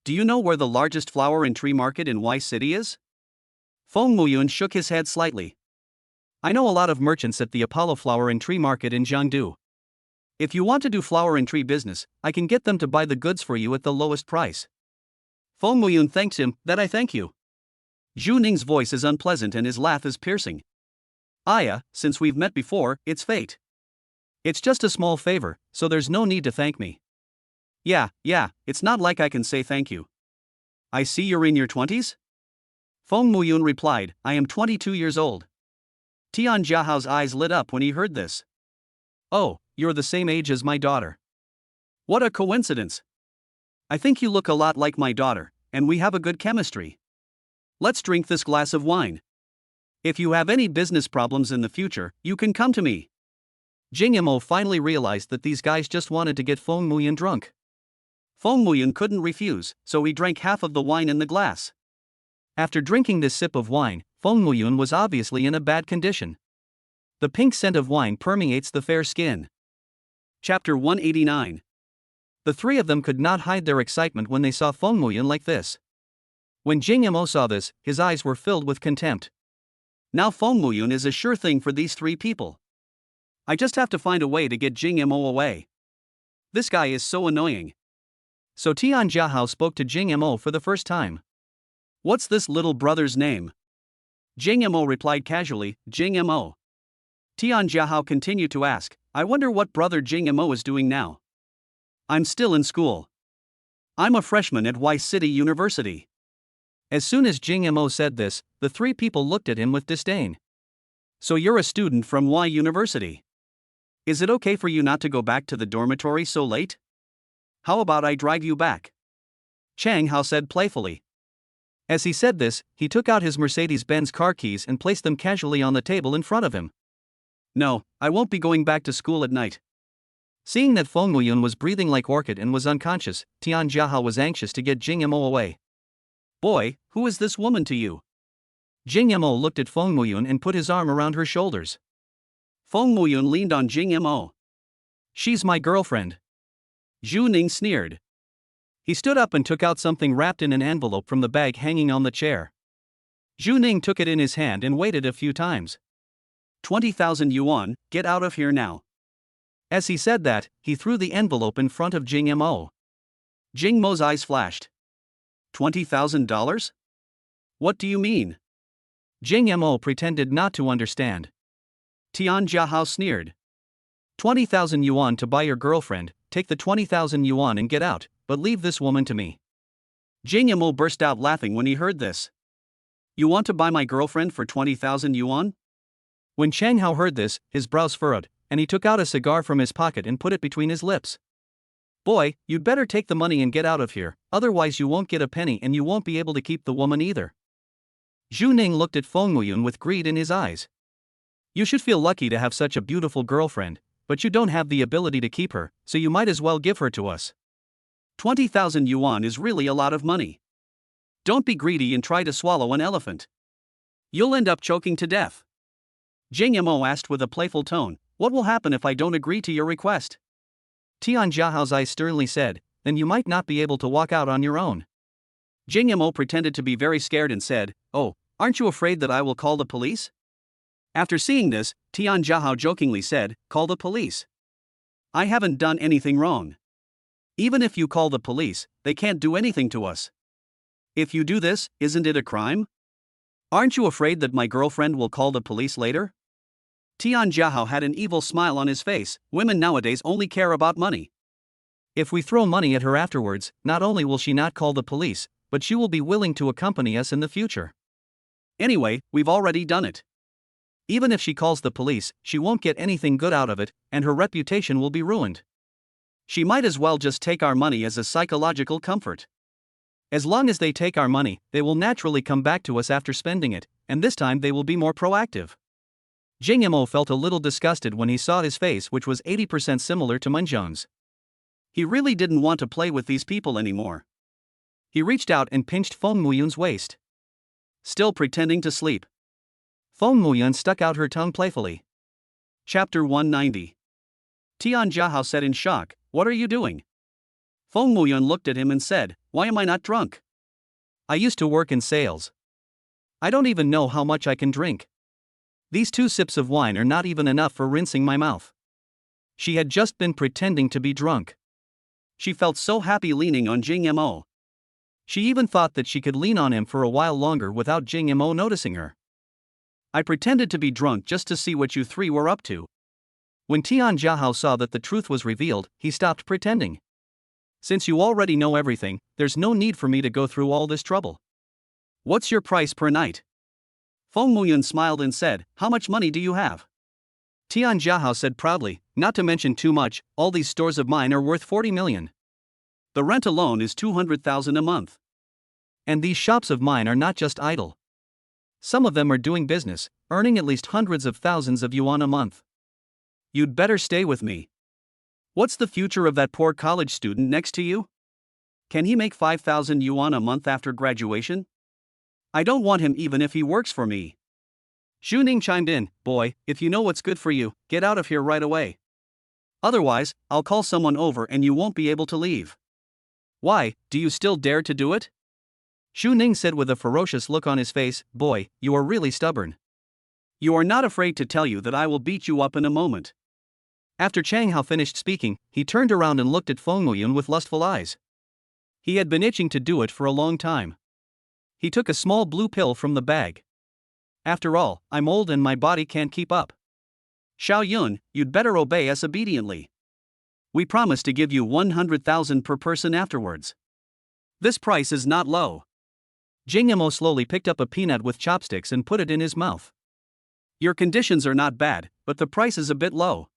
Do you know where the largest flower and tree market in Y City is?" Feng Muyun shook his head slightly. "I know a lot of merchants at the Apollo Flower and Tree Market in Jiangdu. If you want to do flower and tree business, I can get them to buy the goods for you at the lowest price." Feng Muyun thanked him. "That I thank you." Zhu Ning's voice is unpleasant and his laugh is piercing. "Aya, since we've met before, it's fate. It's just a small favor, so there's no need to thank me." Yeah, it's not like I can say thank you. "I see you're in your 20s? Feng Muyun replied, I am 22 years old. Tian Jiahao's eyes lit up when he heard this. Oh, you're the same age as my daughter. What a coincidence. I think you look a lot like my daughter, and we have a good chemistry. Let's drink this glass of wine. If you have any business problems in the future, you can come to me. Jing Yamo finally realized that these guys just wanted to get Feng Muyun drunk. Feng Muyun couldn't refuse, so he drank half of the wine in the glass. After drinking this sip of wine, Feng Muyun was obviously in a bad condition. The pink scent of wine permeates the fair skin. Chapter 189. The three of them could not hide their excitement when they saw Feng Muyun like this. When Jing Yamo saw this, his eyes were filled with contempt. Now Feng Muyun is a sure thing for these three people. I just have to find a way to get Jing Yamo away. This guy is so annoying. So Tian Jiahao spoke to Jing Yamo for the first time. What's this little brother's name? Jing Yamo replied casually, Jing Yamo. Tian Jiahao continued to ask, I wonder what brother Jing Yamo is doing now. I'm still in school. I'm a freshman at Y City University. As soon as Jing Yamo said this, the three people looked at him with disdain. So you're a student from Y University. Is it okay for you not to go back to the dormitory so late? How about I drive you back? Chang Hao said playfully. As he said this, he took out his Mercedes-Benz car keys and placed them casually on the table in front of him. No, I won't be going back to school at night. Seeing that Feng Muyun was breathing like orchid and was unconscious, Tian Jiahao was anxious to get Jing Yamo away. Boy, who is this woman to you? Jing Yamo looked at Feng Muyun and put his arm around her shoulders. Feng Muyun leaned on Jing Yamo. She's my girlfriend. Zhu Ning sneered. He stood up and took out something wrapped in an envelope from the bag hanging on the chair. Zhu Ning took it in his hand and waited a few times. 20,000 yuan, get out of here now. As he said that, he threw the envelope in front of Jing Yamo. Jing Mo's eyes flashed. $20,000? What do you mean? Jing Yamo pretended not to understand. Tian Jiahao sneered. 20,000 yuan to buy your girlfriend, take the 20,000 yuan and get out, but leave this woman to me. Jing Yamo burst out laughing when he heard this. You want to buy my girlfriend for 20,000 yuan? When Chang Hao heard this, his brows furrowed, and he took out a cigar from his pocket and put it between his lips. Boy, you'd better take the money and get out of here, otherwise you won't get a penny and you won't be able to keep the woman either. Zhu Ning looked at Feng Muyun with greed in his eyes. You should feel lucky to have such a beautiful girlfriend, but you don't have the ability to keep her, so you might as well give her to us. 20,000 yuan is really a lot of money. Don't be greedy and try to swallow an elephant. You'll end up choking to death. Jing Yamo asked with a playful tone, what will happen if I don't agree to your request? Tian Jiahao's eyes sternly said, then you might not be able to walk out on your own. Jing Yamo pretended to be very scared and said, oh, aren't you afraid that I will call the police? After seeing this, Tian Jiahao jokingly said, call the police. I haven't done anything wrong. Even if you call the police, they can't do anything to us. If you do this, isn't it a crime? Aren't you afraid that my girlfriend will call the police later? Tian Jiahao had an evil smile on his face. Women nowadays only care about money. If we throw money at her afterwards, not only will she not call the police, but she will be willing to accompany us in the future. Anyway, we've already done it. Even if she calls the police, she won't get anything good out of it, and her reputation will be ruined. She might as well just take our money as a psychological comfort. As long as they take our money, they will naturally come back to us after spending it, and this time they will be more proactive. Jing Yamo felt a little disgusted when he saw his face, which was 80% similar to Munzhong's. He really didn't want to play with these people anymore. He reached out and pinched Feng Muyun's waist. Still pretending to sleep. Feng Muyun stuck out her tongue playfully. Chapter 190. Tian Jiahao said in shock, what are you doing? Feng Muyun looked at him and said, why am I not drunk? I used to work in sales. I don't even know how much I can drink. These 2 sips of wine are not even enough for rinsing my mouth. She had just been pretending to be drunk. She felt so happy leaning on Jing Yamo. She even thought that she could lean on him for a while longer without Jing Yamo noticing her. I pretended to be drunk just to see what you three were up to. When Tian Jiahao saw that the truth was revealed, he stopped pretending. Since you already know everything, there's no need for me to go through all this trouble. What's your price per night? Feng Muyun smiled and said, how much money do you have? Tian Jiahao said proudly, not to mention too much, all these stores of mine are worth 40 million. The rent alone is 200,000 a month. And these shops of mine are not just idle. Some of them are doing business, earning at least hundreds of thousands of yuan a month. You'd better stay with me. What's the future of that poor college student next to you? Can he make 5,000 yuan a month after graduation? I don't want him even if he works for me. Xu Ning chimed in, boy, if you know what's good for you, get out of here right away. Otherwise, I'll call someone over and you won't be able to leave. Why, do you still dare to do it? Xu Ning said with a ferocious look on his face, boy, you are really stubborn. You are not afraid to tell you that I will beat you up in a moment. After Chang Hao finished speaking, he turned around and looked at Feng Muyun with lustful eyes. He had been itching to do it for a long time. He took a small blue pill from the bag. After all, I'm old and my body can't keep up. Xiao Yun, you'd better obey us obediently. We promise to give you 100,000 per person afterwards. This price is not low. Jing Yamo slowly picked up a peanut with chopsticks and put it in his mouth. Your conditions are not bad, but the price is a bit low.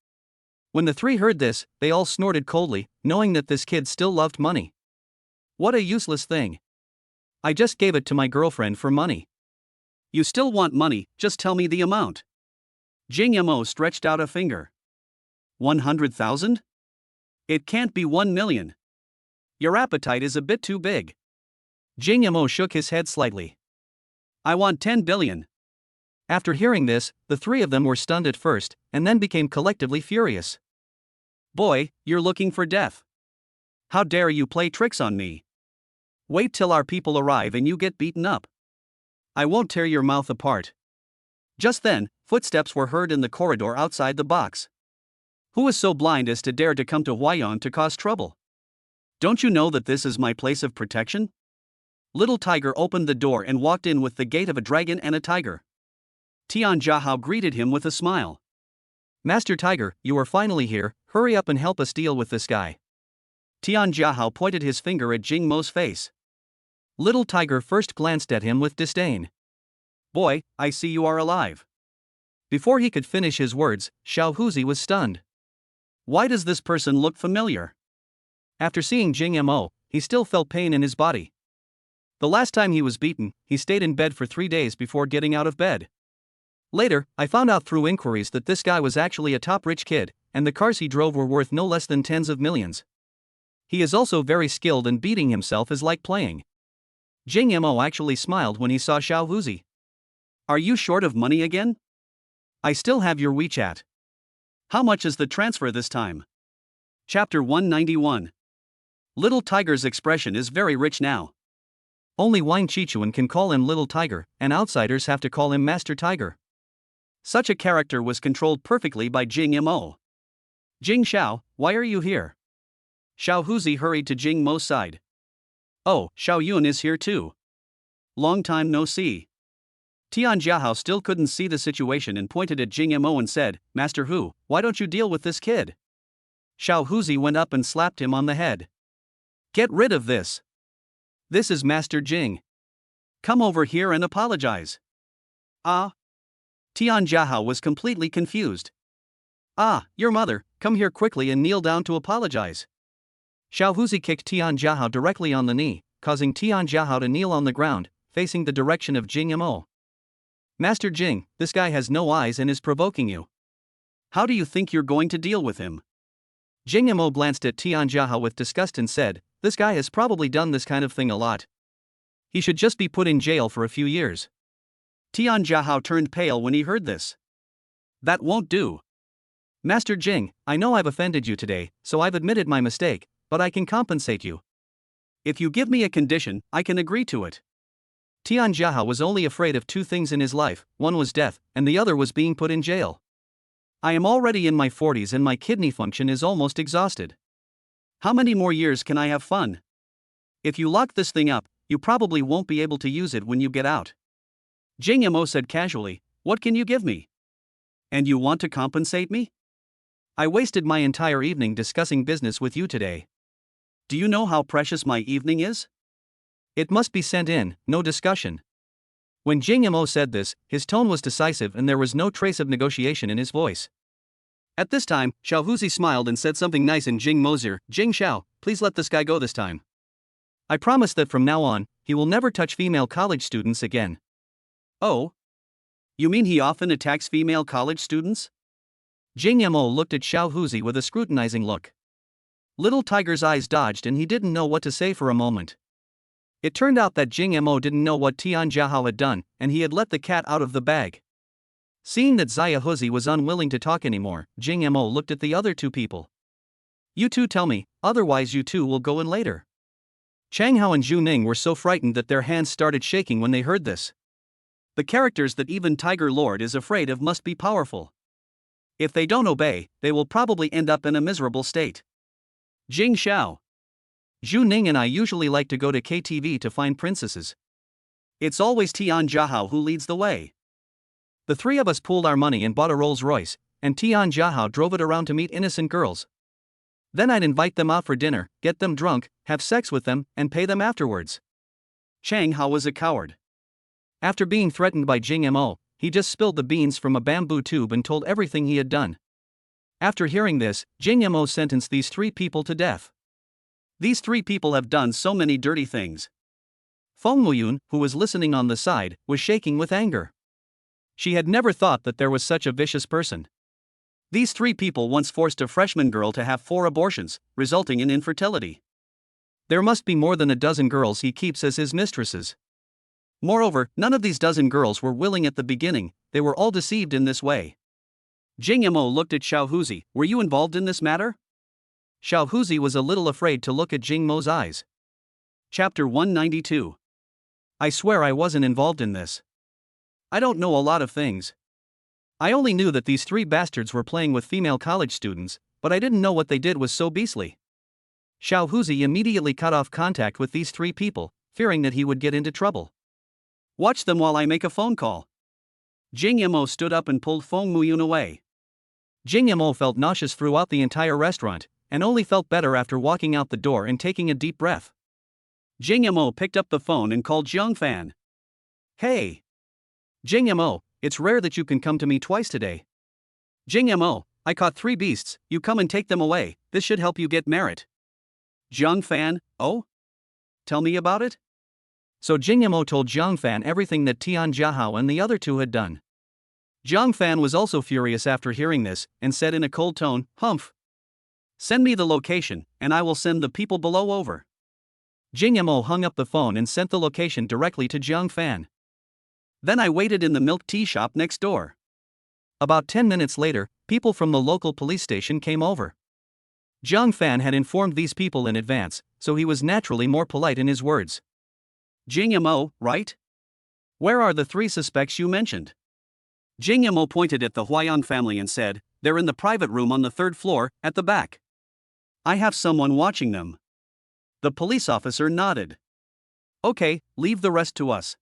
When the three heard this, they all snorted coldly, knowing that this kid still loved money. What a useless thing. I just gave it to my girlfriend for money. You still want money, just tell me the amount. Jing Yamo stretched out a finger. 100,000? It can't be 1 million. Your appetite is a bit too big. Jing Yamo shook his head slightly. I want 10 billion. After hearing this, the three of them were stunned at first, and then became collectively furious. Boy, you're looking for death. How dare you play tricks on me? Wait till our people arrive and you get beaten up. I won't tear your mouth apart. Just then, footsteps were heard in the corridor outside the box. Who is so blind as to dare to come to Huayan to cause trouble? Don't you know that this is my place of protection? Little Tiger opened the door and walked in with the gait of a dragon and a tiger. Tian Jiahao greeted him with a smile. Master Tiger, you are finally here, hurry up and help us deal with this guy. Tian Jiahao pointed his finger at Jing Mo's face. Little Tiger first glanced at him with disdain. Boy, I see you are alive. Before he could finish his words, Xiao Huzi was stunned. Why does this person look familiar? After seeing Jing Mo, he still felt pain in his body. The last time he was beaten, he stayed in bed for 3 days before getting out of bed. Later, I found out through inquiries that this guy was actually a top rich kid, and the cars he drove were worth no less than tens of millions. He is also very skilled and beating himself is like playing. Jing Mo actually smiled when he saw Xiao Huzi. Are you short of money again? I still have your WeChat. How much is the transfer this time? Chapter 191. Little Tiger's expression is very rich now. Only Wang Chichuan can call him Little Tiger, and outsiders have to call him Master Tiger. Such a character was controlled perfectly by Jing Mo. Jing Xiao, why are you here? Xiao Huzi hurried to Jing Mo's side. Oh, Xiao Yun is here too. Long time no see. Tian Jiahao still couldn't see the situation and pointed at Jing Mo and said, Master Hu, why don't you deal with this kid? Xiao Huzi went up and slapped him on the head. Get rid of this. This is Master Jing. Come over here and apologize. Ah. Tian Jiahao was completely confused. Ah, your mother, come here quickly and kneel down to apologize. Xiao Huzi kicked Tian Jiahao directly on the knee, causing Tian Jiahao to kneel on the ground, facing the direction of Jing Mo. Master Jing, this guy has no eyes and is provoking you. How do you think you're going to deal with him? Jing Mo glanced at Tian Jiahao with disgust and said, this guy has probably done this kind of thing a lot. He should just be put in jail for a few years. Tian Jiahao turned pale when he heard this. That won't do. Master Jing, I know I've offended you today, so I've admitted my mistake, but I can compensate you. If you give me a condition, I can agree to it. Tian Jiahao was only afraid of 2 things in his life, one was death, and the other was being put in jail. I am already in my 40s and my kidney function is almost exhausted. How many more years can I have fun? If you lock this thing up, you probably won't be able to use it when you get out. Jing Mo said casually, what can you give me? And you want to compensate me? I wasted my entire evening discussing business with you today. Do you know how precious my evening is? It must be sent in, no discussion. When Jing Mo said this, his tone was decisive and there was no trace of negotiation in his voice. At this time, Xiao Huzi smiled and said something nice in Jing Mo's ear. Jing Xiao, please let this guy go this time. I promise that from now on, he will never touch female college students again. Oh? You mean he often attacks female college students? Jing Mo looked at Xiao Huzi with a scrutinizing look. Little Tiger's eyes dodged and he didn't know what to say for a moment. It turned out that Jing Mo didn't know what Tian Jiahao had done, and he had let the cat out of the bag. Seeing that Xia Huzi was unwilling to talk anymore, Jing Mo looked at the other two people. You two tell me, otherwise you two will go in later. Chang Hao and Zhu Ning were so frightened that their hands started shaking when they heard this. The characters that even Tiger Lord is afraid of must be powerful. If they don't obey, they will probably end up in a miserable state. Jing Xiao. Zhu Ning and I usually like to go to KTV to find princesses. It's always Tian Jiahao who leads the way. The three of us pooled our money and bought a Rolls Royce, and Tian Jiahao drove it around to meet innocent girls. Then I'd invite them out for dinner, get them drunk, have sex with them, and pay them afterwards. Chang Hao was a coward. After being threatened by Jing Mo, he just spilled the beans from a bamboo tube and told everything he had done. After hearing this, Jing Mo sentenced these three people to death. These three people have done so many dirty things. Feng Muyun, who was listening on the side, was shaking with anger. She had never thought that there was such a vicious person. These three people once forced a freshman girl to have 4 abortions, resulting in infertility. There must be more than a dozen girls he keeps as his mistresses. Moreover, none of these dozen girls were willing at the beginning, they were all deceived in this way. Jing Mo looked at Xiao Huzi. Were you involved in this matter? Xiao Huzi was a little afraid to look at Jing Mo's eyes. Chapter 192. I swear I wasn't involved in this. I don't know a lot of things. I only knew that these three bastards were playing with female college students, but I didn't know what they did was so beastly. Xiao Huzi immediately cut off contact with these three people, fearing that he would get into trouble. Watch them while I make a phone call. Jing Mo stood up and pulled Feng Muyun away. Jing Mo felt nauseous throughout the entire restaurant, and only felt better after walking out the door and taking a deep breath. Jing Mo picked up the phone and called Jiang Fan. Hey! Jing Mo, it's rare that you can come to me twice today. Jing Mo, I caught 3 beasts, you come and take them away, this should help you get merit. Jiang Fan, oh? Tell me about it? So Jing Mo told Jiang Fan everything that Tian Jiahao and the other two had done. Jiang Fan was also furious after hearing this, and said in a cold tone, Humph! Send me the location, and I will send the people below over. Jing Mo hung up the phone and sent the location directly to Jiang Fan. Then I waited in the milk tea shop next door. About 10 minutes later, people from the local police station came over. Jiang Fan had informed these people in advance, so he was naturally more polite in his words. Jing Mo, right? Where are the 3 suspects you mentioned? Jing Mo pointed at the Huayang family and said, they're in the private room on the 3rd floor, at the back. I have someone watching them. The police officer nodded. Okay, leave the rest to us.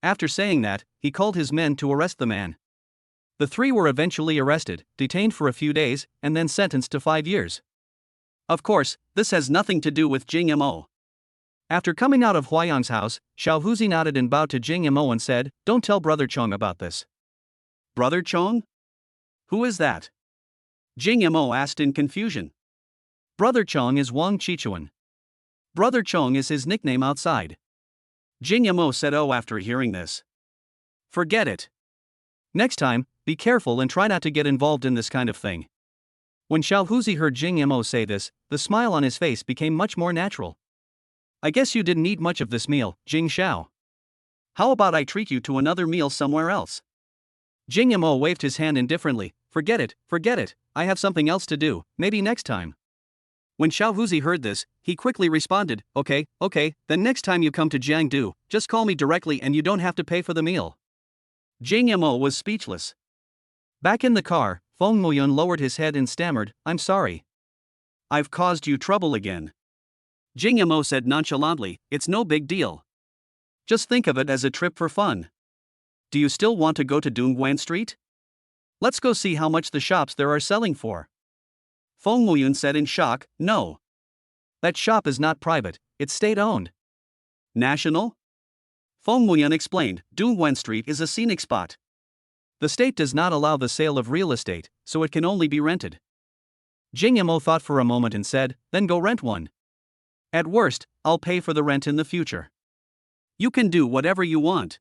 After saying that, he called his men to arrest the man. The 3 were eventually arrested, detained for a few days, and then sentenced to 5 years. Of course, this has nothing to do with Jing Mo. After coming out of Huayang's house, Xiao Huzi nodded and bowed to Jing Mo and said, don't tell Brother Chong about this. Brother Chong? Who is that? Jing Mo asked in confusion. Brother Chong is Wang Chichuan. Brother Chong is his nickname outside. Jing Mo said after hearing this. Forget it. Next time, be careful and try not to get involved in this kind of thing. When Xiao Huzi heard Jing Mo say this, the smile on his face became much more natural. I guess you didn't eat much of this meal, Jing Xiao. How about I treat you to another meal somewhere else? Jing Mo waved his hand indifferently. Forget it, I have something else to do, maybe next time. When Xiao Huzi heard this, he quickly responded, okay, then next time you come to Jiangdu, just call me directly and you don't have to pay for the meal. Jing Mo was speechless. Back in the car, Feng Muyun lowered his head and stammered, I'm sorry. I've caused you trouble again. Jing Mo said nonchalantly, it's no big deal. Just think of it as a trip for fun. Do you still want to go to Dongguan Street? Let's go see how much the shops there are selling for. Feng Muyun said in shock, no. That shop is not private, it's state-owned. National? Feng Muyan explained, Dongguan Street is a scenic spot. The state does not allow the sale of real estate, so it can only be rented. Jing Yamo thought for a moment and said, then go rent one. At worst, I'll pay for the rent in the future. You can do whatever you want.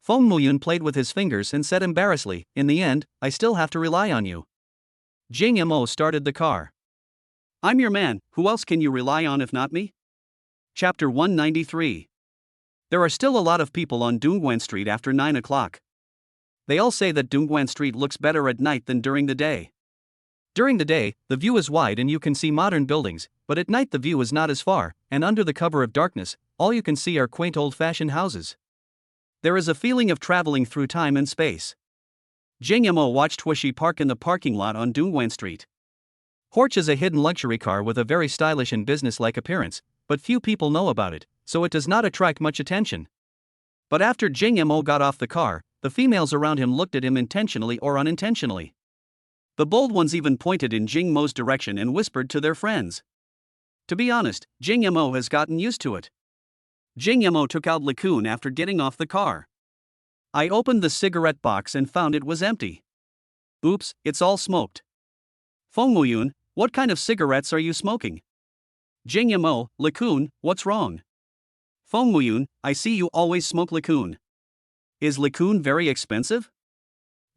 Feng Muyun played with his fingers and said embarrassedly, in the end, I still have to rely on you. Jing Yamo started the car. I'm your man, who else can you rely on if not me? Chapter 193. There are still a lot of people on Dongguan Street after 9 o'clock. They all say that Dongguan Street looks better at night than during the day. During the day, the view is wide and you can see modern buildings, but at night the view is not as far, and under the cover of darkness, all you can see are quaint old-fashioned houses. There is a feeling of traveling through time and space. Jing Yamo watched Huishi park in the parking lot on Dongguan Street. Horch is a hidden luxury car with a very stylish and business-like appearance, but few people know about it, so it does not attract much attention. But after Jing Yamo got off the car, the females around him looked at him intentionally or unintentionally. The bold ones even pointed in Jing Mo's direction and whispered to their friends. To be honest, Jing Yamo has gotten used to it. Jing Yamo took out Likun after getting off the car. I opened the cigarette box and found it was empty. Oops, it's all smoked. Feng Muyun, what kind of cigarettes are you smoking? Jing Yamo, Likun, what's wrong? Feng Muyun, I see you always smoke Likun. Is Likun very expensive?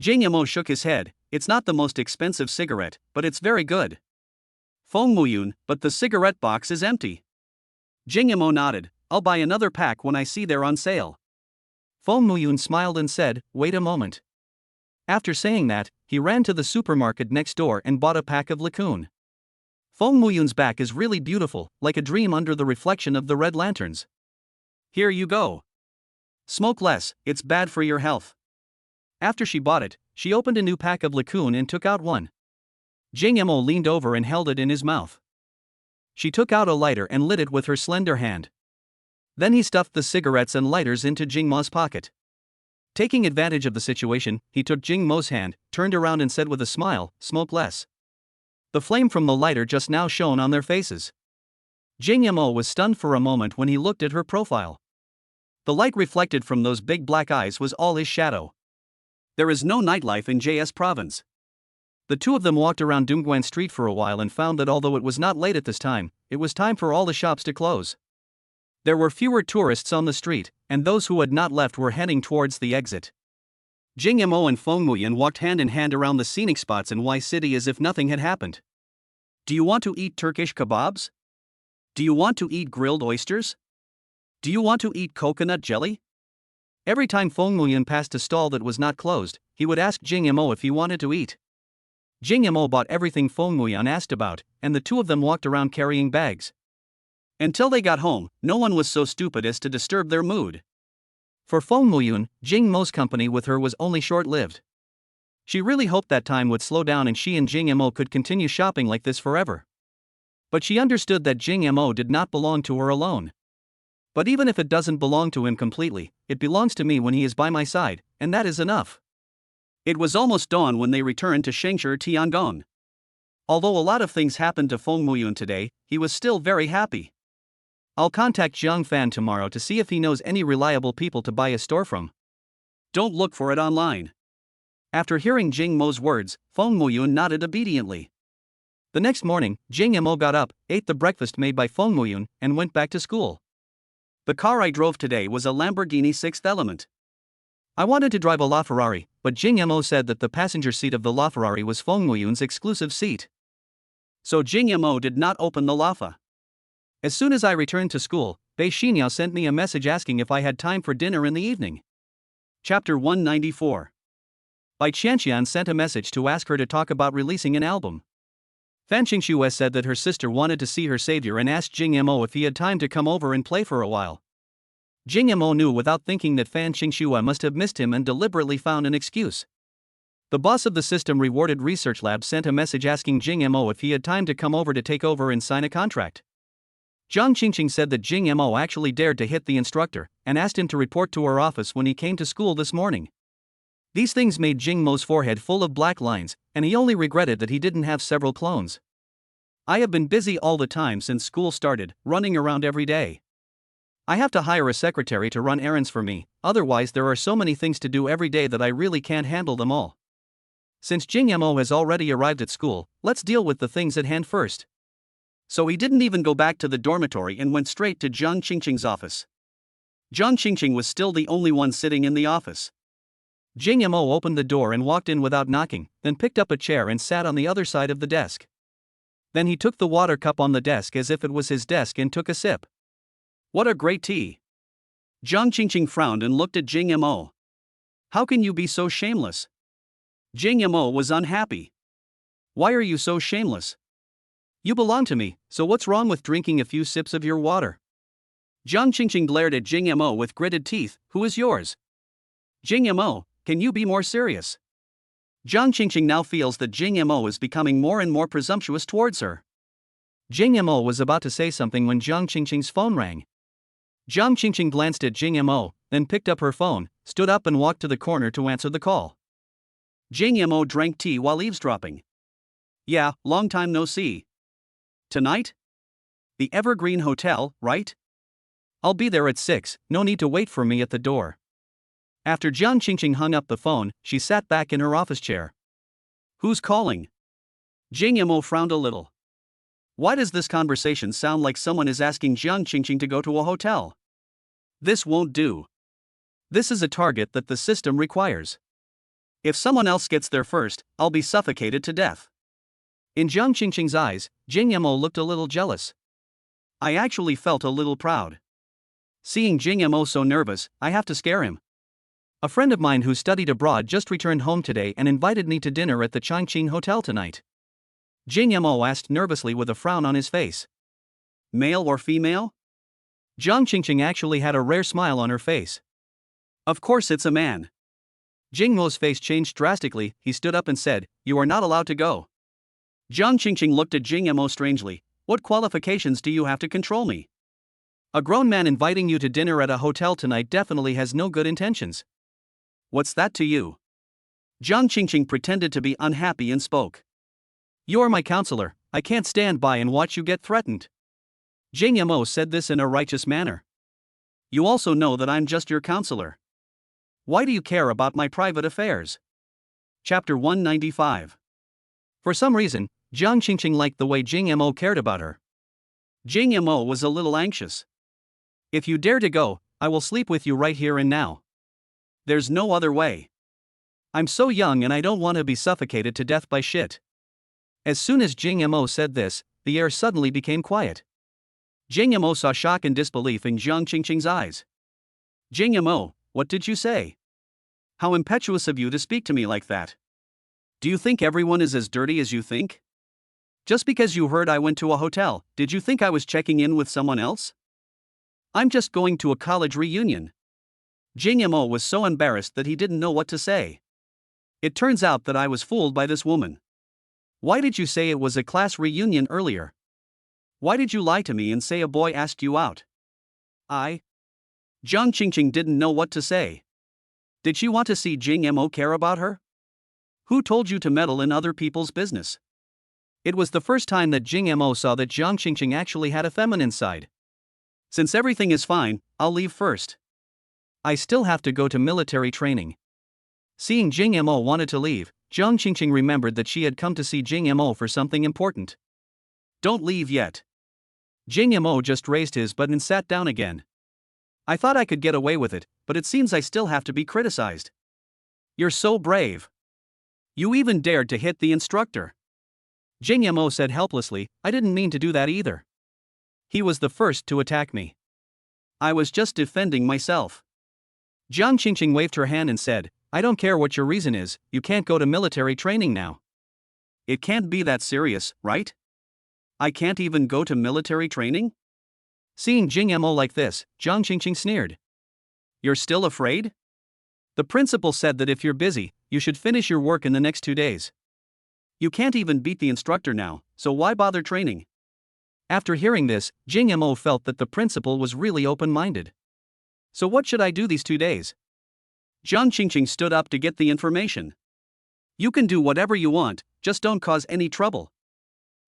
Jing Yamo shook his head, it's not the most expensive cigarette, but it's very good. Feng Muyun, but the cigarette box is empty. Jing Yamo nodded, I'll buy another pack when I see they're on sale. Feng Muyun smiled and said, wait a moment. After saying that, he ran to the supermarket next door and bought a pack of Likun. Feng Muyun's back is really beautiful, like a dream under the reflection of the red lanterns. Here you go. Smoke less, it's bad for your health. After she bought it, she opened a new pack of Likun and took out one. Jing Yamo leaned over and held it in his mouth. She took out a lighter and lit it with her slender hand. Then he stuffed the cigarettes and lighters into Jing Mo's pocket. Taking advantage of the situation, he took Jing Mo's hand, turned around and said with a smile, smoke less. The flame from the lighter just now shone on their faces. Jing Yamo was stunned for a moment when he looked at her profile. The light reflected from those big black eyes was all his shadow. There is no nightlife in JS province. The two of them walked around Dongguan Street for a while and found that although it was not late at this time, it was time for all the shops to close. There were fewer tourists on the street, and those who had not left were heading towards the exit. Jing Yamo and Feng Muyun walked hand in hand around the scenic spots in Y City as if nothing had happened. Do you want to eat Turkish kebabs? Do you want to eat grilled oysters? Do you want to eat coconut jelly? Every time Feng Muyun passed a stall that was not closed, he would ask Jing Yamo if he wanted to eat. Jing Yamo bought everything Feng Muyun asked about, and the two of them walked around carrying bags. Until they got home, no one was so stupid as to disturb their mood. For Feng Muyun, Jing Mo's company with her was only short-lived. She really hoped that time would slow down and she and Jing Mo could continue shopping like this forever. But she understood that Jing Mo did not belong to her alone. But even if it doesn't belong to him completely, it belongs to me when he is by my side, and that is enough. It was almost dawn when they returned to Shengshi Tiangong. Although a lot of things happened to Feng Muyun today, he was still very happy. I'll contact Jiang Fan tomorrow to see if he knows any reliable people to buy a store from. Don't look for it online. After hearing Jing Mo's words, Feng Muyun nodded obediently. The next morning, Jing Mo got up, ate the breakfast made by Feng Muyun, and went back to school. The car I drove today was a Lamborghini 6th Element. I wanted to drive a LaFerrari, but Jing Mo said that the passenger seat of the LaFerrari was Feng Muyun's exclusive seat. So Jing Mo did not open the LaFa. As soon as I returned to school, Bei Xinyao sent me a message asking if I had time for dinner in the evening. Chapter 194. Bai Qianqian sent a message to ask her to talk about releasing an album. Fan Qingxue said that her sister wanted to see her savior and asked Jing Mo if he had time to come over and play for a while. Jing Mo knew without thinking that Fan Qingxue must have missed him and deliberately found an excuse. The boss of the system rewarded research lab sent a message asking Jing Mo if he had time to come over to take over and sign a contract. Zhang Qingqing said that Jing Mo actually dared to hit the instructor, and asked him to report to her office when he came to school this morning. These things made Jing Mo's forehead full of black lines, and he only regretted that he didn't have several clones. I have been busy all the time since school started, running around every day. I have to hire a secretary to run errands for me, otherwise there are so many things to do every day that I really can't handle them all. Since Jing Mo has already arrived at school, let's deal with the things at hand first. So he didn't even go back to the dormitory and went straight to Jiang Qingqing's office. Jiang Qingqing was still the only one sitting in the office. Jing Mo opened the door and walked in without knocking, then picked up a chair and sat on the other side of the desk. Then he took the water cup on the desk as if it was his desk and took a sip. What a great tea! Jiang Qingqing frowned and looked at Jing Mo. How can you be so shameless? Jing Mo was unhappy. Why are you so shameless? You belong to me, so what's wrong with drinking a few sips of your water? Jiang Qingqing glared at Jing Mo with gritted teeth. Who is yours? Jing Mo, can you be more serious? Jiang Qingqing now feels that Jing Mo is becoming more and more presumptuous towards her. Jing Mo was about to say something when Jiang Qingqing's phone rang. Jiang Qingqing glanced at Jing Mo, then picked up her phone, stood up and walked to the corner to answer the call. Jing Mo drank tea while eavesdropping. Yeah, long time no see. Tonight? The Evergreen Hotel, right? I'll be there at 6, no need to wait for me at the door. After Jiang Qingqing hung up the phone, she sat back in her office chair. Who's calling? Jing Mo frowned a little. Why does this conversation sound like someone is asking Jiang Qingqing to go to a hotel? This won't do. This is a target that the system requires. If someone else gets there first, I'll be suffocated to death. In Jiang Qingqing's eyes, Jing Mo looked a little jealous. I actually felt a little proud. Seeing Jing Mo so nervous, I have to scare him. A friend of mine who studied abroad just returned home today and invited me to dinner at the Changqing Hotel tonight. Jing Mo asked nervously with a frown on his face. Male or female? Jiang Qingqing actually had a rare smile on her face. Of course it's a man. Jing Mo's face changed drastically. He stood up and said, You are not allowed to go. Jiang Qingqing looked at Jing Mo strangely. What qualifications do you have to control me? A grown man inviting you to dinner at a hotel tonight definitely has no good intentions. What's that to you? Jiang Qingqing pretended to be unhappy and spoke. You are my counselor, I can't stand by and watch you get threatened. Jing Mo said this in a righteous manner. You also know that I'm just your counselor. Why do you care about my private affairs? Chapter 195. For some reason, Jiang Qingqing liked the way Jing Mo cared about her. Jing Mo was a little anxious. If you dare to go, I will sleep with you right here and now. There's no other way. I'm so young and I don't want to be suffocated to death by shit. As soon as Jing Mo said this, the air suddenly became quiet. Jing Mo saw shock and disbelief in Jiang Qingqing's eyes. Jing Mo, what did you say? How impetuous of you to speak to me like that. Do you think everyone is as dirty as you think? Just because you heard I went to a hotel, did you think I was checking in with someone else? I'm just going to a college reunion. Jing Mo was so embarrassed that he didn't know what to say. It turns out that I was fooled by this woman. Why did you say it was a class reunion earlier? Why did you lie to me and say a boy asked you out? Jiang Qingqing didn't know what to say. Did she want to see Jing Mo care about her? Who told you to meddle in other people's business? It was the first time that Jing Mo saw that Jiang Qingqing actually had a feminine side. Since everything is fine, I'll leave first. I still have to go to military training. Seeing Jing Mo wanted to leave, Jiang Qingqing remembered that she had come to see Jing Mo for something important. Don't leave yet. Jing Mo just raised his butt and sat down again. I thought I could get away with it, but it seems I still have to be criticized. You're so brave. You even dared to hit the instructor. Jing Mo said helplessly, I didn't mean to do that either. He was the first to attack me. I was just defending myself. Jiang Qingqing waved her hand and said, I don't care what your reason is, you can't go to military training now. It can't be that serious, right? I can't even go to military training? Seeing Jing Mo like this, Jiang Qingqing sneered. You're still afraid? The principal said that if you're busy, you should finish your work in the next 2 days. You can't even beat the instructor now, so why bother training? After hearing this, Jing Mo felt that the principal was really open-minded. So what should I do these 2 days? Jiang Qingqing stood up to get the information. You can do whatever you want, just don't cause any trouble.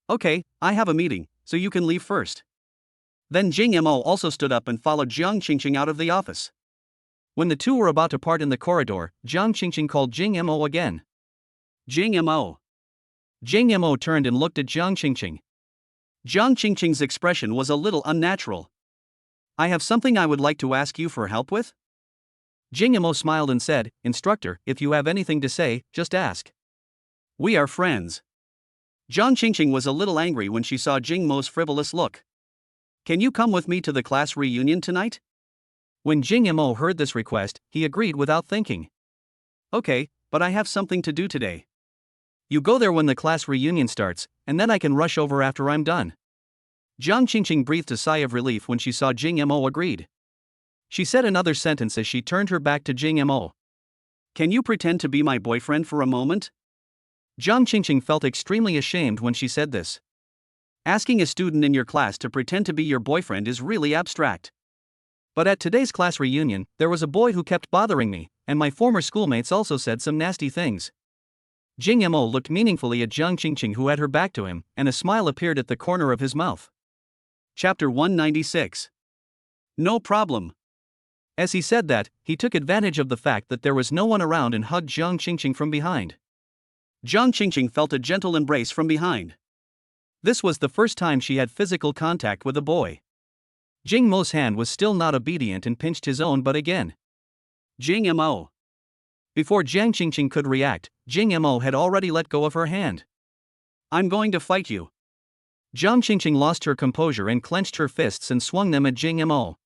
Okay, I have a meeting, so you can leave first. Then Jing Mo also stood up and followed Jiang Qingqing out of the office. When the two were about to part in the corridor, Jiang Qingqing called Jing Mo again. Jing Mo. Jing Mo turned and looked at Jiang Qingqing. Jiang Qingqing's expression was a little unnatural. I have something I would like to ask you for help with? Jing Mo smiled and said, Instructor, if you have anything to say, just ask. We are friends. Jiang Qingqing was a little angry when she saw Jing Mo's frivolous look. Can you come with me to the class reunion tonight? When Jing Mo heard this request, he agreed without thinking. Okay, but I have something to do today. You go there when the class reunion starts, and then I can rush over after I'm done. Jiang Qingqing breathed a sigh of relief when she saw Jing Mo agreed. She said another sentence as she turned her back to Jing Mo. Can you pretend to be my boyfriend for a moment? Jiang Qingqing felt extremely ashamed when she said this. Asking a student in your class to pretend to be your boyfriend is really abstract. But at today's class reunion, there was a boy who kept bothering me, and my former schoolmates also said some nasty things. Jing Mo looked meaningfully at Jiang Qingqing, who had her back to him, and a smile appeared at the corner of his mouth. Chapter 196. No problem. As he said that, he took advantage of the fact that there was no one around and hugged Jiang Qingqing from behind. Jiang Qingqing felt a gentle embrace from behind. This was the first time she had physical contact with a boy. Jing Mo's hand was still not obedient and pinched his own butt again. Jing Mo. Before Jiang Qingqing could react, Jing Mo had already let go of her hand. I'm going to fight you. Jiang Qingqing lost her composure and clenched her fists and swung them at Jing Mo.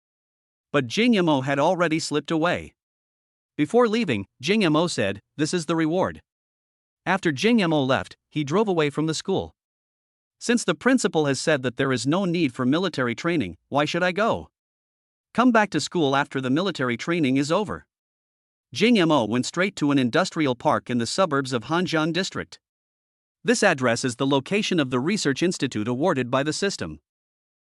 But Jing Mo had already slipped away. Before leaving, Jing Mo said, This is the reward. After Jing Mo left, he drove away from the school. Since the principal has said that there is no need for military training, why should I go? Come back to school after the military training is over. Jing Mo went straight to an industrial park in the suburbs of Hanjian District. This address is the location of the research institute awarded by the system.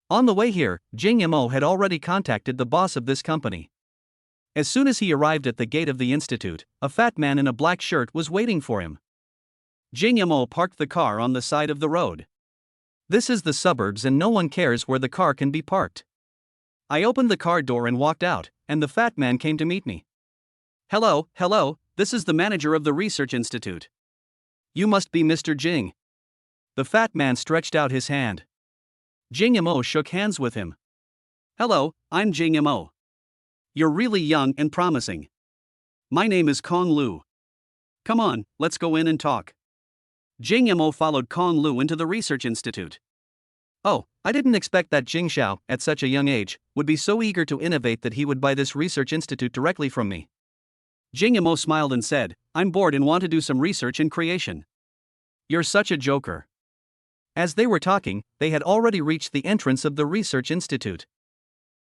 On the way here, Jing Mo had already contacted the boss of this company. As soon as he arrived at the gate of the institute, a fat man in a black shirt was waiting for him. Jing Mo parked the car on the side of the road. This is the suburbs and no one cares where the car can be parked. I opened the car door and walked out, and the fat man came to meet me. Hello, this is the manager of the research institute. You must be Mr. Jing. The fat man stretched out his hand. Jing Mo shook hands with him. Hello, I'm Jing Mo. You're really young and promising. My name is Kong Lu. Come on, let's go in and talk. Jing Mo followed Kong Lu into the research institute. Oh, I didn't expect that Jing Xiao, at such a young age, would be so eager to innovate that he would buy this research institute directly from me. Jing Mo smiled and said, I'm bored and want to do some research and creation. You're such a joker. As they were talking, they had already reached the entrance of the research institute.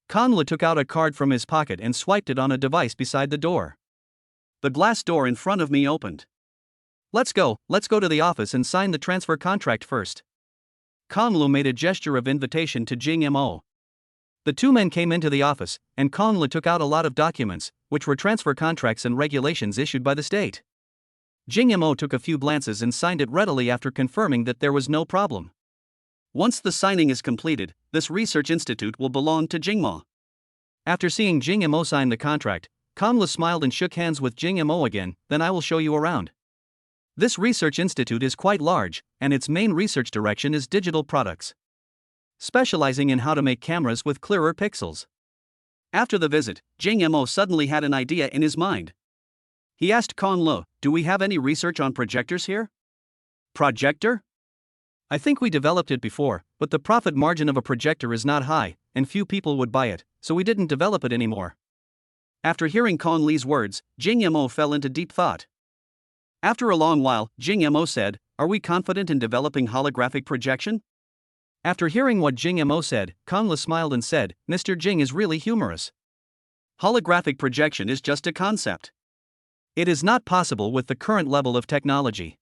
Kong Lu took out a card from his pocket and swiped it on a device beside the door. The glass door in front of me opened. Let's go to the office and sign the transfer contract first. Kong Lu made a gesture of invitation to Jing Mo. The two men came into the office, and Kong Lu took out a lot of documents, which were transfer contracts and regulations issued by the state. Jing Mo took a few glances and signed it readily after confirming that there was no problem. Once the signing is completed, this research institute will belong to Jing Mo. After seeing Jing Mo sign the contract, Kong Lu smiled and shook hands with Jing Mo again. Then I will show you around. This research institute is quite large, and its main research direction is digital products, specializing in how to make cameras with clearer pixels. After the visit, Jing Mo suddenly had an idea in his mind. He asked Kong Lu, do we have any research on projectors here? Projector? I think we developed it before, but the profit margin of a projector is not high, and few people would buy it, so we didn't develop it anymore. After hearing Kong Li's words, Jing Mo fell into deep thought. After a long while, Jing Mo said, are we confident in developing holographic projection? After hearing what Jing Mo said, Kong Lu smiled and said, Mr. Jing is really humorous. Holographic projection is just a concept. It is not possible with the current level of technology.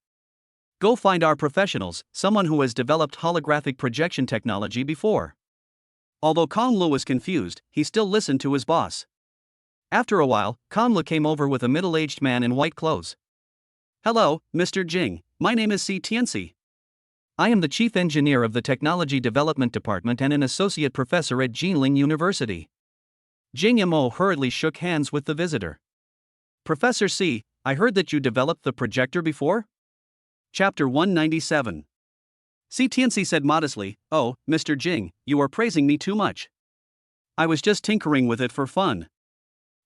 Go find our professionals, someone who has developed holographic projection technology before. Although Kong Lu was confused, he still listened to his boss. After a while, Kong Lu came over with a middle-aged man in white clothes. Hello, Mr. Jing, my name is Si Tianxi. I am the chief engineer of the Technology Development Department and an associate professor at Jinling University. Jing Mo hurriedly shook hands with the visitor. Professor C, I heard that you developed the projector before? Chapter 197. Si Tianxi said modestly, "Oh, Mr. Jing, you are praising me too much. I was just tinkering with it for fun."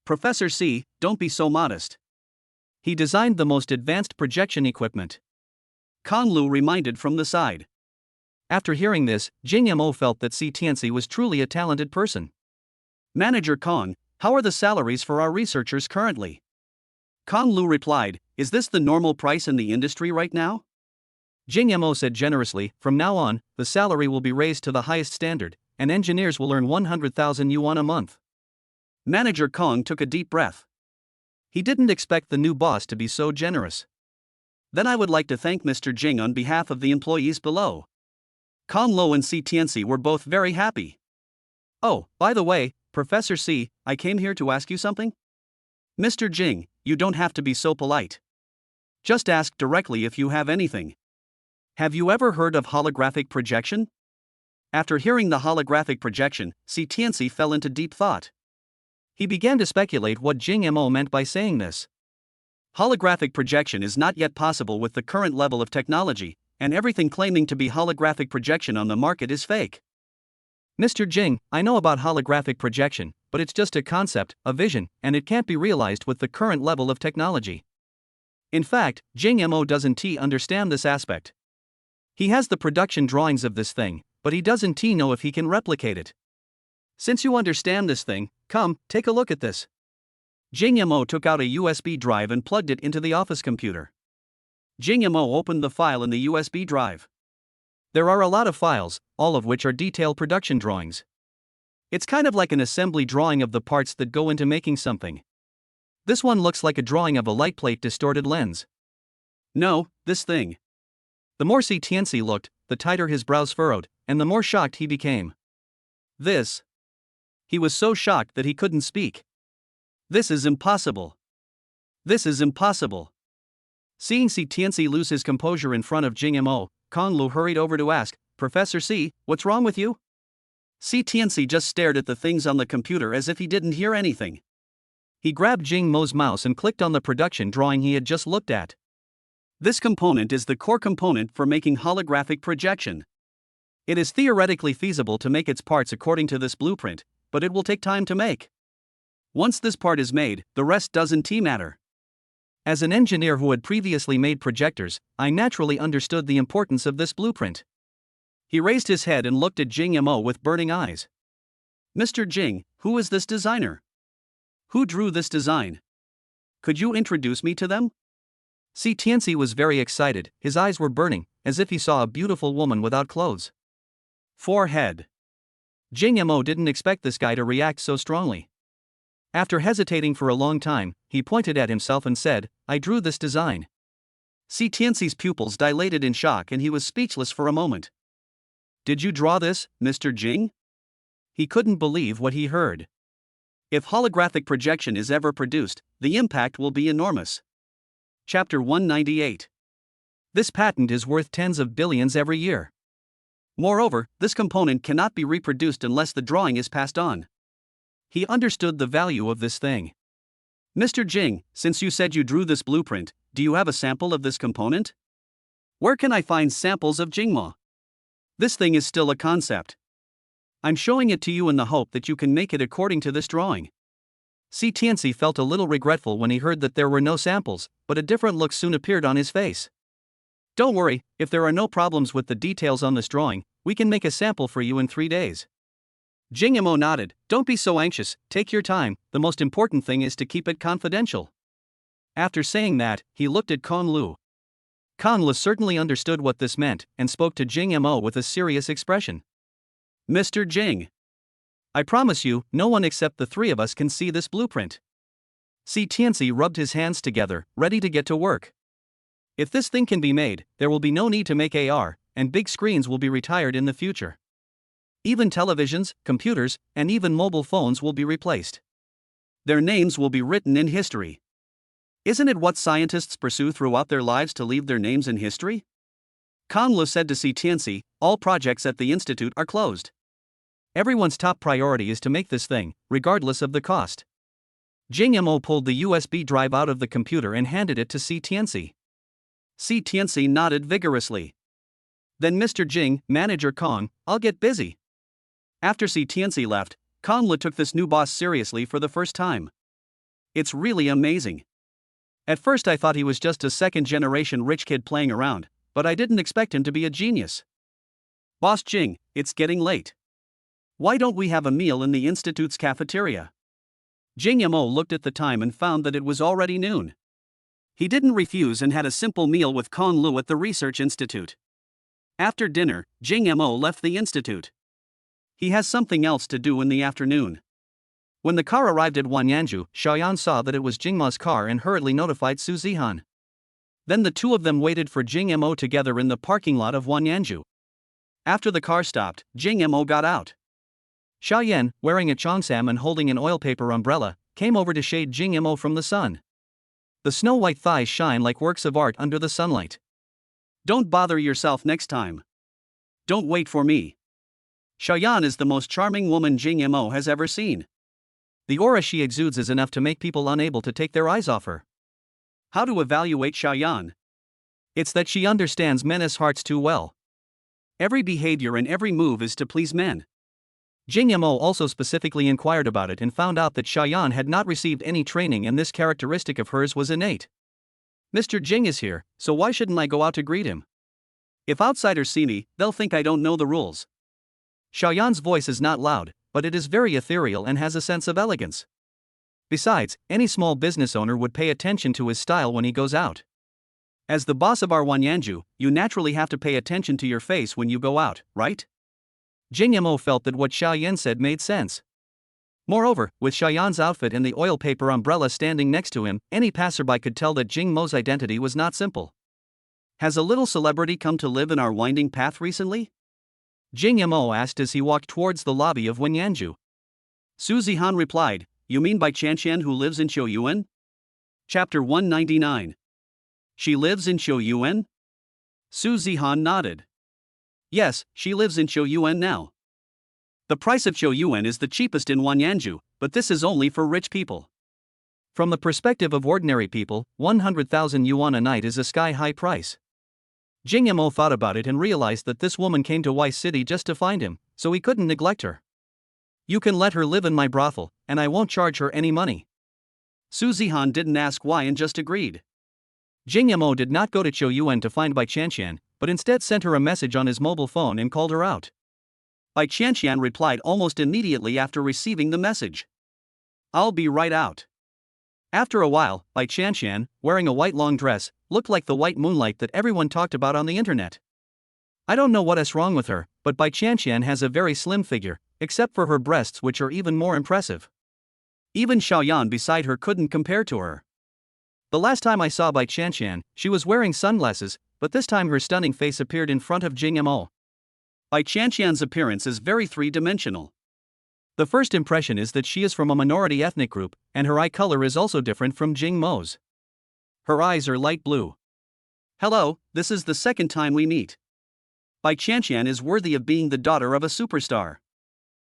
Professor C, don't be so modest. He designed the most advanced projection equipment. Kang Lu reminded from the side. After hearing this, Jing Mo felt that Si Tianxi was truly a talented person. Manager Kang, how are the salaries for our researchers currently? Kang Lu replied, "Is this the normal price in the industry right now?" Jing Mo said generously, "From now on, the salary will be raised to the highest standard, and engineers will earn 100,000 yuan a month." Manager Kang took a deep breath. He didn't expect the new boss to be so generous. "Then I would like to thank Mr. Jing on behalf of the employees below." Kang Lo and Si Tianxi were both very happy. "Oh, by the way, Professor C, I came here to ask you something?" "Mr. Jing, you don't have to be so polite. Just ask directly if you have anything. Have you ever heard of holographic projection?" After hearing the holographic projection, Si Tianxi fell into deep thought. He began to speculate what Jing Mo meant by saying this. Holographic projection is not yet possible with the current level of technology, and everything claiming to be holographic projection on the market is fake. "Mr. Jing, I know about holographic projection, but it's just a concept, a vision, and it can't be realized with the current level of technology." In fact, Jing Mo doesn't understand this aspect. He has the production drawings of this thing, but he doesn't know if he can replicate it. "Since you understand this thing, come, take a look at this." Jing Mo took out a USB drive and plugged it into the office computer. Jing Mo opened the file in the USB drive. There are a lot of files, all of which are detailed production drawings. It's kind of like an assembly drawing of the parts that go into making something. This one looks like a drawing of a light plate distorted lens. No, this thing. The more Si Tianxi looked, the tighter his brows furrowed, and the more shocked he became. This. He was so shocked that he couldn't speak. This is impossible. This is impossible. Seeing Si Tianxi lose his composure in front of Jing Mo, Kang Lu hurried over to ask, "Professor C, what's wrong with you?" Si Tianxi just stared at the things on the computer as if he didn't hear anything. He grabbed Jing Mo's mouse and clicked on the production drawing he had just looked at. This component is the core component for making holographic projection. It is theoretically feasible to make its parts according to this blueprint, but it will take time to make. Once this part is made, the rest doesn't matter. As an engineer who had previously made projectors, I naturally understood the importance of this blueprint. He raised his head and looked at Jing Mo with burning eyes. "Mr. Jing, who is this designer? Who drew this design? Could you introduce me to them?" Si Tianxi was very excited, his eyes were burning, as if he saw a beautiful woman without clothes. Forehead. Jing Mo didn't expect this guy to react so strongly. After hesitating for a long time, he pointed at himself and said, "I drew this design." Si Tianxi's pupils dilated in shock and he was speechless for a moment. "Did you draw this, Mr. Jing?" He couldn't believe what he heard. If holographic projection is ever produced, the impact will be enormous. Chapter 198. This patent is worth tens of billions every year. Moreover, this component cannot be reproduced unless the drawing is passed on. He understood the value of this thing. "Mr. Jing, since you said you drew this blueprint, do you have a sample of this component? Where can I find samples of Jingmo? This thing is still a concept. I'm showing it to you in the hope that you can make it according to this drawing." Si Tianxi felt a little regretful when he heard that there were no samples, but a different look soon appeared on his face. "Don't worry, if there are no problems with the details on this drawing, we can make a sample for you in 3 days. Jing Mo nodded. "Don't be so anxious, take your time, the most important thing is to keep it confidential." After saying that, he looked at Kang Lu. Kang Lu certainly understood what this meant, and spoke to Jing Mo with a serious expression. "Mr. Jing, I promise you, no one except the 3 of us can see this blueprint." Si Tianxi rubbed his hands together, ready to get to work. If this thing can be made, there will be no need to make AR, and big screens will be retired in the future. Even televisions, computers, and even mobile phones will be replaced. Their names will be written in history. Isn't it what scientists pursue throughout their lives to leave their names in history? Kanlu said to Tianxi, all projects at the institute are closed. Everyone's top priority is to make this thing, regardless of the cost. Jing Mo pulled the USB drive out of the computer and handed it to Tianxi. Tianxi nodded vigorously. Then Mr. Jing, Manager Kong, I'll get busy. After Tianxi left, Kanlu took this new boss seriously for the first time. It's really amazing. At first I thought he was just a second-generation rich kid playing around, but I didn't expect him to be a genius. Boss Jing, it's getting late. Why don't we have a meal in the institute's cafeteria? Jing Mo looked at the time and found that it was already noon. He didn't refuse and had a simple meal with Kong Lu at the research institute. After dinner, Jing Mo left the institute. He has something else to do in the afternoon. When the car arrived at Wanyanju, Xiaoyan saw that it was Jing Mo's car and hurriedly notified Su Zihan. Then the two of them waited for Jing Mo together in the parking lot of Wanyanju. After the car stopped, Jing Mo got out. Xiaoyan, wearing a cheongsam and holding an oil paper umbrella, came over to shade Jing Mo from the sun. The snow-white thighs shine like works of art under the sunlight. Don't bother yourself next time. Don't wait for me. Xiaoyan is the most charming woman Jing Mo has ever seen. The aura she exudes is enough to make people unable to take their eyes off her. How to evaluate Xiaoyan? It's that she understands men's hearts too well. Every behavior and every move is to please men. Jing Mo also specifically inquired about it and found out that Xiaoyan had not received any training and this characteristic of hers was innate. Mr. Jing is here, so why shouldn't I go out to greet him? If outsiders see me, they'll think I don't know the rules. Xiaoyan's voice is not loud, but it is very ethereal and has a sense of elegance. Besides, any small business owner would pay attention to his style when he goes out. As the boss of our Wanyanju, you naturally have to pay attention to your face when you go out, right? Jing Mo felt that what Xiaoyan said made sense. Moreover, with Xiaoyan's outfit and the oil paper umbrella standing next to him, any passerby could tell that Jing Mo's identity was not simple. Has a little celebrity come to live in our winding path recently? Jing Mo asked as he walked towards the lobby of Wanyanju. Su Zihan replied, you mean Bai Qianqian who lives in Qiuyuan? Chapter 199. She lives in Qiuyuan? Su Zihan nodded. Yes, she lives in Qiuyuan now. The price of Qiuyuan is the cheapest in Wanyanju, but this is only for rich people. From the perspective of ordinary people, 100,000 yuan a night is a sky-high price. Jing Mo thought about it and realized that this woman came to Y City just to find him, so he couldn't neglect her. You can let her live in my brothel, and I won't charge her any money. Su Zihan didn't ask why and just agreed. Jing Mo did not go to Qiuyuan to find Bai Qianqian, but instead sent her a message on his mobile phone and called her out. Bai Qianqian replied almost immediately after receiving the message. I'll be right out. After a while, Bai Qianqian, wearing a white long dress, looked like the white moonlight that everyone talked about on the internet. I don't know what is wrong with her, but Bai Qianqian has a very slim figure, except for her breasts which are even more impressive. Even Xiaoyan beside her couldn't compare to her. The last time I saw Bai Qianqian, she was wearing sunglasses, but this time her stunning face appeared in front of Jing Mo. Bai Qianqian's appearance is very three-dimensional. The first impression is that she is from a minority ethnic group, and her eye color is also different from Jing Mo's. Her eyes are light blue. Hello, this is the second time we meet. Bai Qianqian is worthy of being the daughter of a superstar.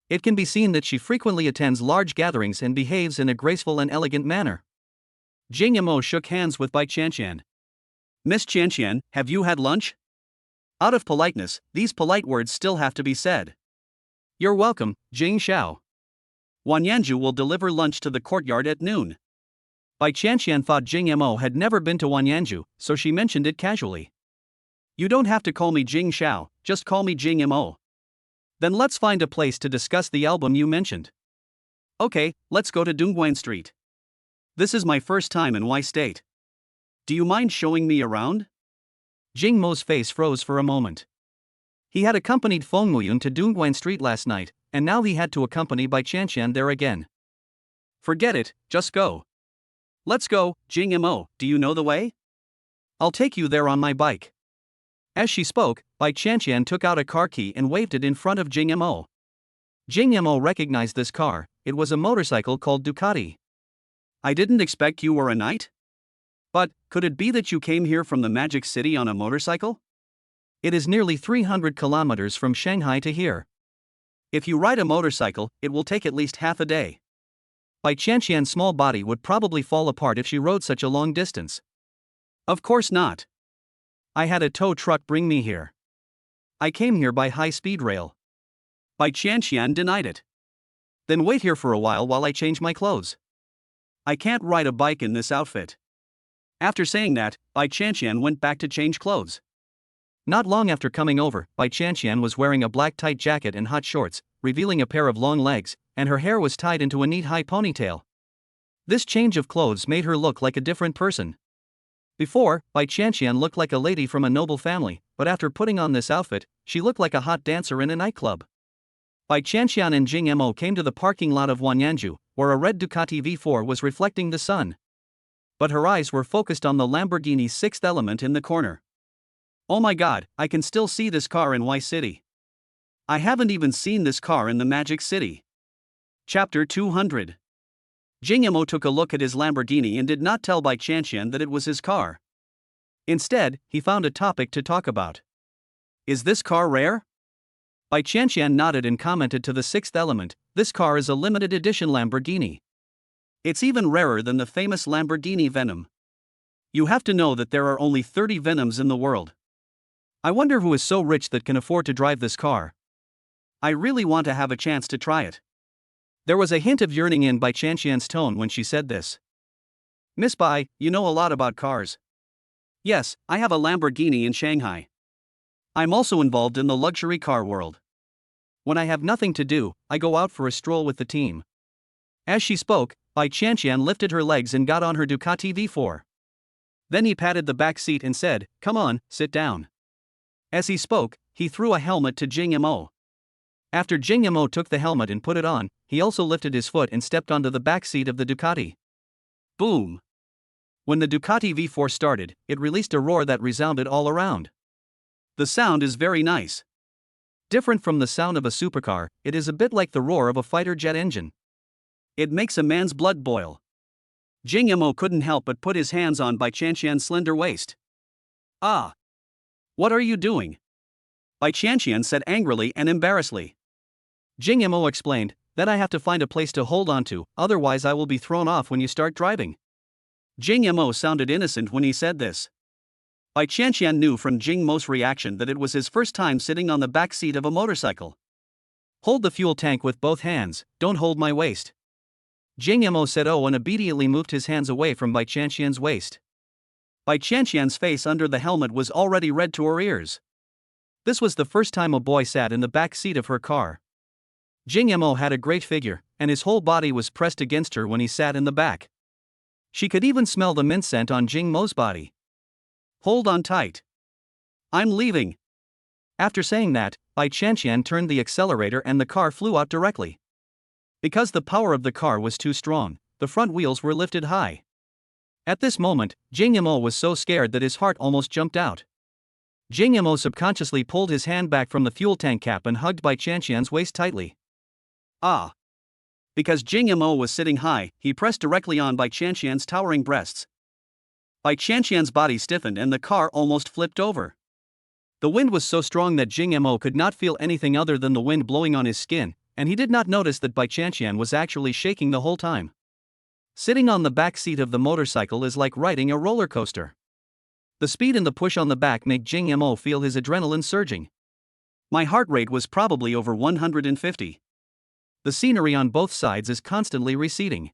It can be seen that she frequently attends large gatherings and behaves in a graceful and elegant manner. Jing Mo shook hands with Bai Qianqian. Miss Qianqian, have you had lunch? Out of politeness, these polite words still have to be said. You're welcome, Jing Xiao. Wanyanju will deliver lunch to the courtyard at noon. Bai Qianqian thought Jing Mo had never been to Wanyanju, so she mentioned it casually. You don't have to call me Jing Xiao, just call me Jing Mo. Then let's find a place to discuss the album you mentioned. Okay, let's go to Dongguan Street. This is my first time in Y State. Do you mind showing me around? Jing Mo's face froze for a moment. He had accompanied Feng Muyun to Dongguan Street last night, and now he had to accompany Bai Qianqian there again. Forget it, just go. Let's go, Jing Mo, do you know the way? I'll take you there on my bike. As she spoke, Bai Qianqian took out a car key and waved it in front of Jing Mo. Jing Mo recognized this car, it was a motorcycle called Ducati. I didn't expect you were a knight. But, could it be that you came here from the Magic City on a motorcycle? It is nearly 300 kilometers from Shanghai to here. If you ride a motorcycle, it will take at least half a day. Bai Qianqian's small body would probably fall apart if she rode such a long distance. Of course not. I had a tow truck bring me here. I came here by high-speed rail. Bai Qianqian denied it. Then wait here for a while I change my clothes. I can't ride a bike in this outfit. After saying that, Bai Qianqian went back to change clothes. Not long after coming over, Bai Qianqian was wearing a black tight jacket and hot shorts, revealing a pair of long legs, and her hair was tied into a neat high ponytail. This change of clothes made her look like a different person. Before, Bai Qianqian looked like a lady from a noble family, but after putting on this outfit, she looked like a hot dancer in a nightclub. Bai Qianqian and Jing Mo came to the parking lot of Wanyanju, where a red Ducati V4 was reflecting the sun. But her eyes were focused on the Lamborghini Sixth Element in the corner. Oh my god, I can still see this car in Y City. I haven't even seen this car in the Magic City. Chapter 200. Jing Mo took a look at his Lamborghini and did not tell Bai Qianqian that it was his car. Instead, he found a topic to talk about. Is this car rare? Bai Qianqian nodded and commented to the Sixth Element, this car is a limited edition Lamborghini. It's even rarer than the famous Lamborghini Venom. You have to know that there are only 30 Venoms in the world. I wonder who is so rich that can afford to drive this car. I really want to have a chance to try it. There was a hint of yearning in Bai Qianqian's tone when she said this. Miss Bai, you know a lot about cars. Yes, I have a Lamborghini in Shanghai. I'm also involved in the luxury car world. When I have nothing to do, I go out for a stroll with the team. As she spoke, Bai Qianqian lifted her legs and got on her Ducati V4. Then he patted the back seat and said, "Come on, sit down." As he spoke, he threw a helmet to Jing Mo. After Jing Mo took the helmet and put it on, he also lifted his foot and stepped onto the back seat of the Ducati. Boom! When the Ducati V4 started, it released a roar that resounded all around. The sound is very nice. Different from the sound of a supercar, it is a bit like the roar of a fighter jet engine. It makes a man's blood boil. Jing Mo couldn't help but put his hands on Bai Qianqian's slender waist. Ah! What are you doing? Bai Qianqian said angrily and embarrassedly. Jing Mo explained, that I have to find a place to hold on to, otherwise I will be thrown off when you start driving. Jing Mo sounded innocent when he said this. Bai Qianqian knew from Jing Mo's reaction that it was his first time sitting on the back seat of a motorcycle. Hold the fuel tank with both hands, don't hold my waist. Jing Mo said oh and obediently moved his hands away from Bai Qianqian's waist. Bai Qianqian's face under the helmet was already red to her ears. This was the first time a boy sat in the back seat of her car. Jing Mo had a great figure, and his whole body was pressed against her when he sat in the back. She could even smell the mint scent on Jing Mo's body. Hold on tight. I'm leaving. After saying that, Bai Qianqian turned the accelerator and the car flew out directly. Because the power of the car was too strong, the front wheels were lifted high. At this moment, Jing Mo was so scared that his heart almost jumped out. Jing Mo subconsciously pulled his hand back from the fuel tank cap and hugged Bai Qianqian's waist tightly. Ah! Because Jing Mo was sitting high, he pressed directly on Bai Qianqian's towering breasts. Bai Qianqian's body stiffened and the car almost flipped over. The wind was so strong that Jing Mo could not feel anything other than the wind blowing on his skin, and he did not notice that Bai Qianqian was actually shaking the whole time. Sitting on the back seat of the motorcycle is like riding a roller coaster. The speed and the push on the back make Jing Mo feel his adrenaline surging. My heart rate was probably over 150. The scenery on both sides is constantly receding.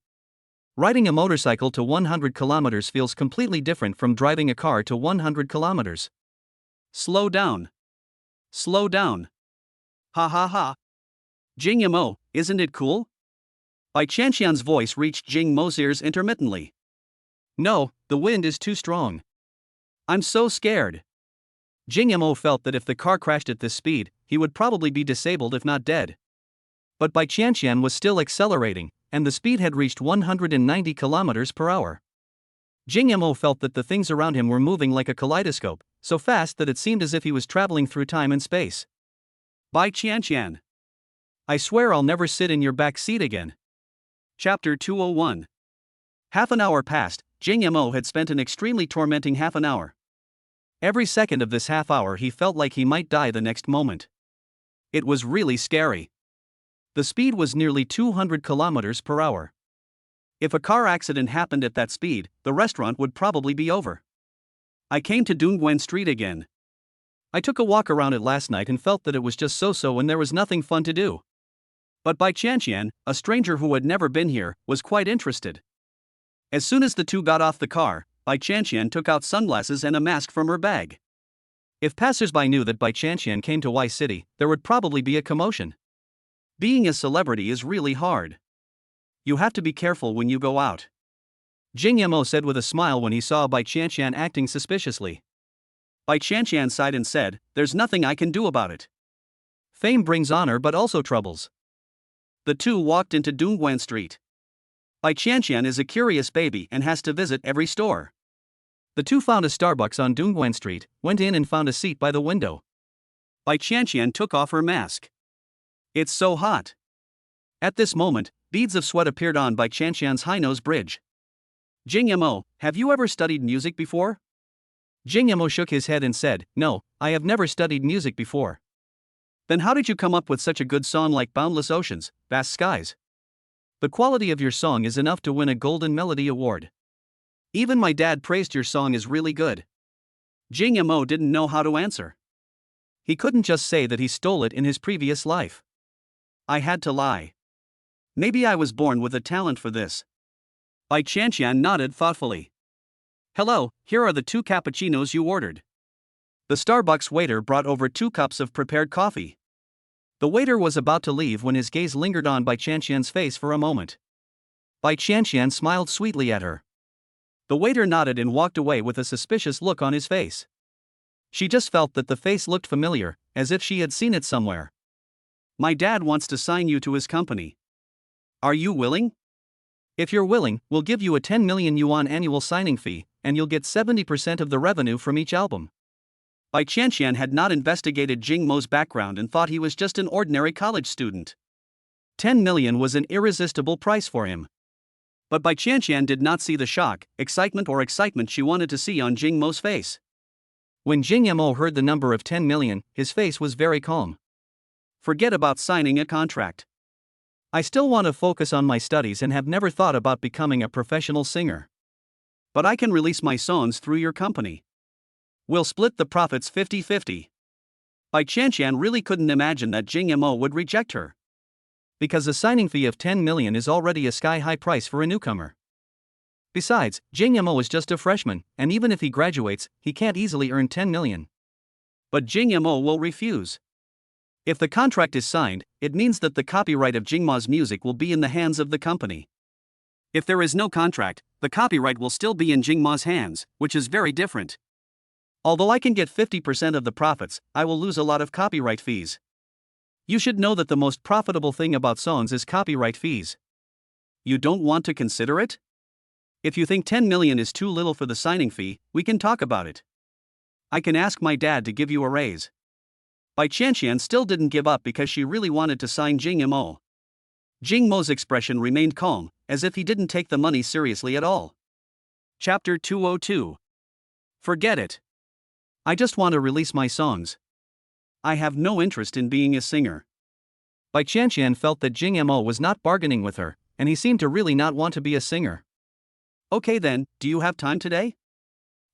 Riding a motorcycle to 100 kilometers feels completely different from driving a car to 100 kilometers. Slow down. Slow down. Ha ha ha. Jing Mo, isn't it cool? Bai Qianqian's voice reached Jing Mo's ears intermittently. No, the wind is too strong. I'm so scared. Jing Mo felt that if the car crashed at this speed, he would probably be disabled if not dead. But Bai Qianqian was still accelerating, and the speed had reached 190 kilometers per hour. Jing Mo felt that the things around him were moving like a kaleidoscope, so fast that it seemed as if he was traveling through time and space. Bai Qianqian. I swear I'll never sit in your back seat again. Chapter 201. Half an hour passed. Jing Mo had spent an extremely tormenting half an hour. Every second of this half hour he felt like he might die the next moment. It was really scary. The speed was nearly 200 kilometers per hour. If a car accident happened at that speed, the restaurant would probably be over. I came to Dongguan Street again. I took a walk around it last night and felt that it was just so-so and there was nothing fun to do. But Bai Qianqian, a stranger who had never been here, was quite interested. As soon as the two got off the car, Bai Qianqian took out sunglasses and a mask from her bag. If passers-by knew that Bai Qianqian came to Y City, there would probably be a commotion. Being a celebrity is really hard. You have to be careful when you go out, Jing Yamo said with a smile when he saw Bai Qianqian acting suspiciously. Bai Qianqian sighed and said, "There's nothing I can do about it. Fame brings honor but also troubles." The two walked into Dongguan Street. Bai Qianqian is a curious baby and has to visit every store. The two found a Starbucks on Dongguan Street, went in and found a seat by the window. Bai Qianqian took off her mask. "It's so hot." At this moment, beads of sweat appeared on Bai Qianqian's high nose bridge. "Jing Yamo, have you ever studied music before?" Jing Yamo shook his head and said, "No, I have never studied music before." "Then how did you come up with such a good song like Boundless Oceans, Vast Skies?" "The quality of your song is enough to win a Golden Melody Award. Even my dad praised your song is really good." Jing Yamo didn't know how to answer. He couldn't just say that he stole it in his previous life. "I had to lie. Maybe I was born with a talent for this." Bai Qianqian nodded thoughtfully. "Hello, here are the 2 cappuccinos you ordered." The Starbucks waiter brought over 2 cups of prepared coffee. The waiter was about to leave when his gaze lingered on Bai Qianqian's face for a moment. Bai Qianqian smiled sweetly at her. The waiter nodded and walked away with a suspicious look on his face. She just felt that the face looked familiar, as if she had seen it somewhere. "My dad wants to sign you to his company. Are you willing? If you're willing, we'll give you a 10 million yuan annual signing fee, and you'll get 70% of the revenue from each album." Bai Qianqian had not investigated Jing Mo's background and thought he was just an ordinary college student. 10 million was an irresistible price for him. But Bai Qianqian did not see the shock, excitement she wanted to see on Jing Mo's face. When Jing Yamo heard the number of 10 million, his face was very calm. "Forget about signing a contract. I still want to focus on my studies and have never thought about becoming a professional singer. But I can release my songs through your company. We'll split the profits 50-50. Bai Qianqian really couldn't imagine that Jing Yamo would reject her. Because a signing fee of 10 million is already a sky-high price for a newcomer. Besides, Jing Yamo is just a freshman, and even if he graduates, he can't easily earn 10 million. But Jing Yamo will refuse. If the contract is signed, it means that the copyright of Jing Ma's music will be in the hands of the company. If there is no contract, the copyright will still be in Jing Ma's hands, which is very different. Although I can get 50% of the profits, I will lose a lot of copyright fees. You should know that the most profitable thing about songs is copyright fees. You don't want to consider it? If you think 10 million is too little for the signing fee, we can talk about it. I can ask my dad to give you a raise." Bai Qianqian still didn't give up because she really wanted to sign Jing Yamo. Jing Mo's expression remained calm, as if he didn't take the money seriously at all. Chapter 202. Forget it. I just want to release my songs. I have no interest in being a singer. Bai Qianqian felt that Jing Yamo was not bargaining with her, and he seemed to really not want to be a singer. "Okay then, do you have time today?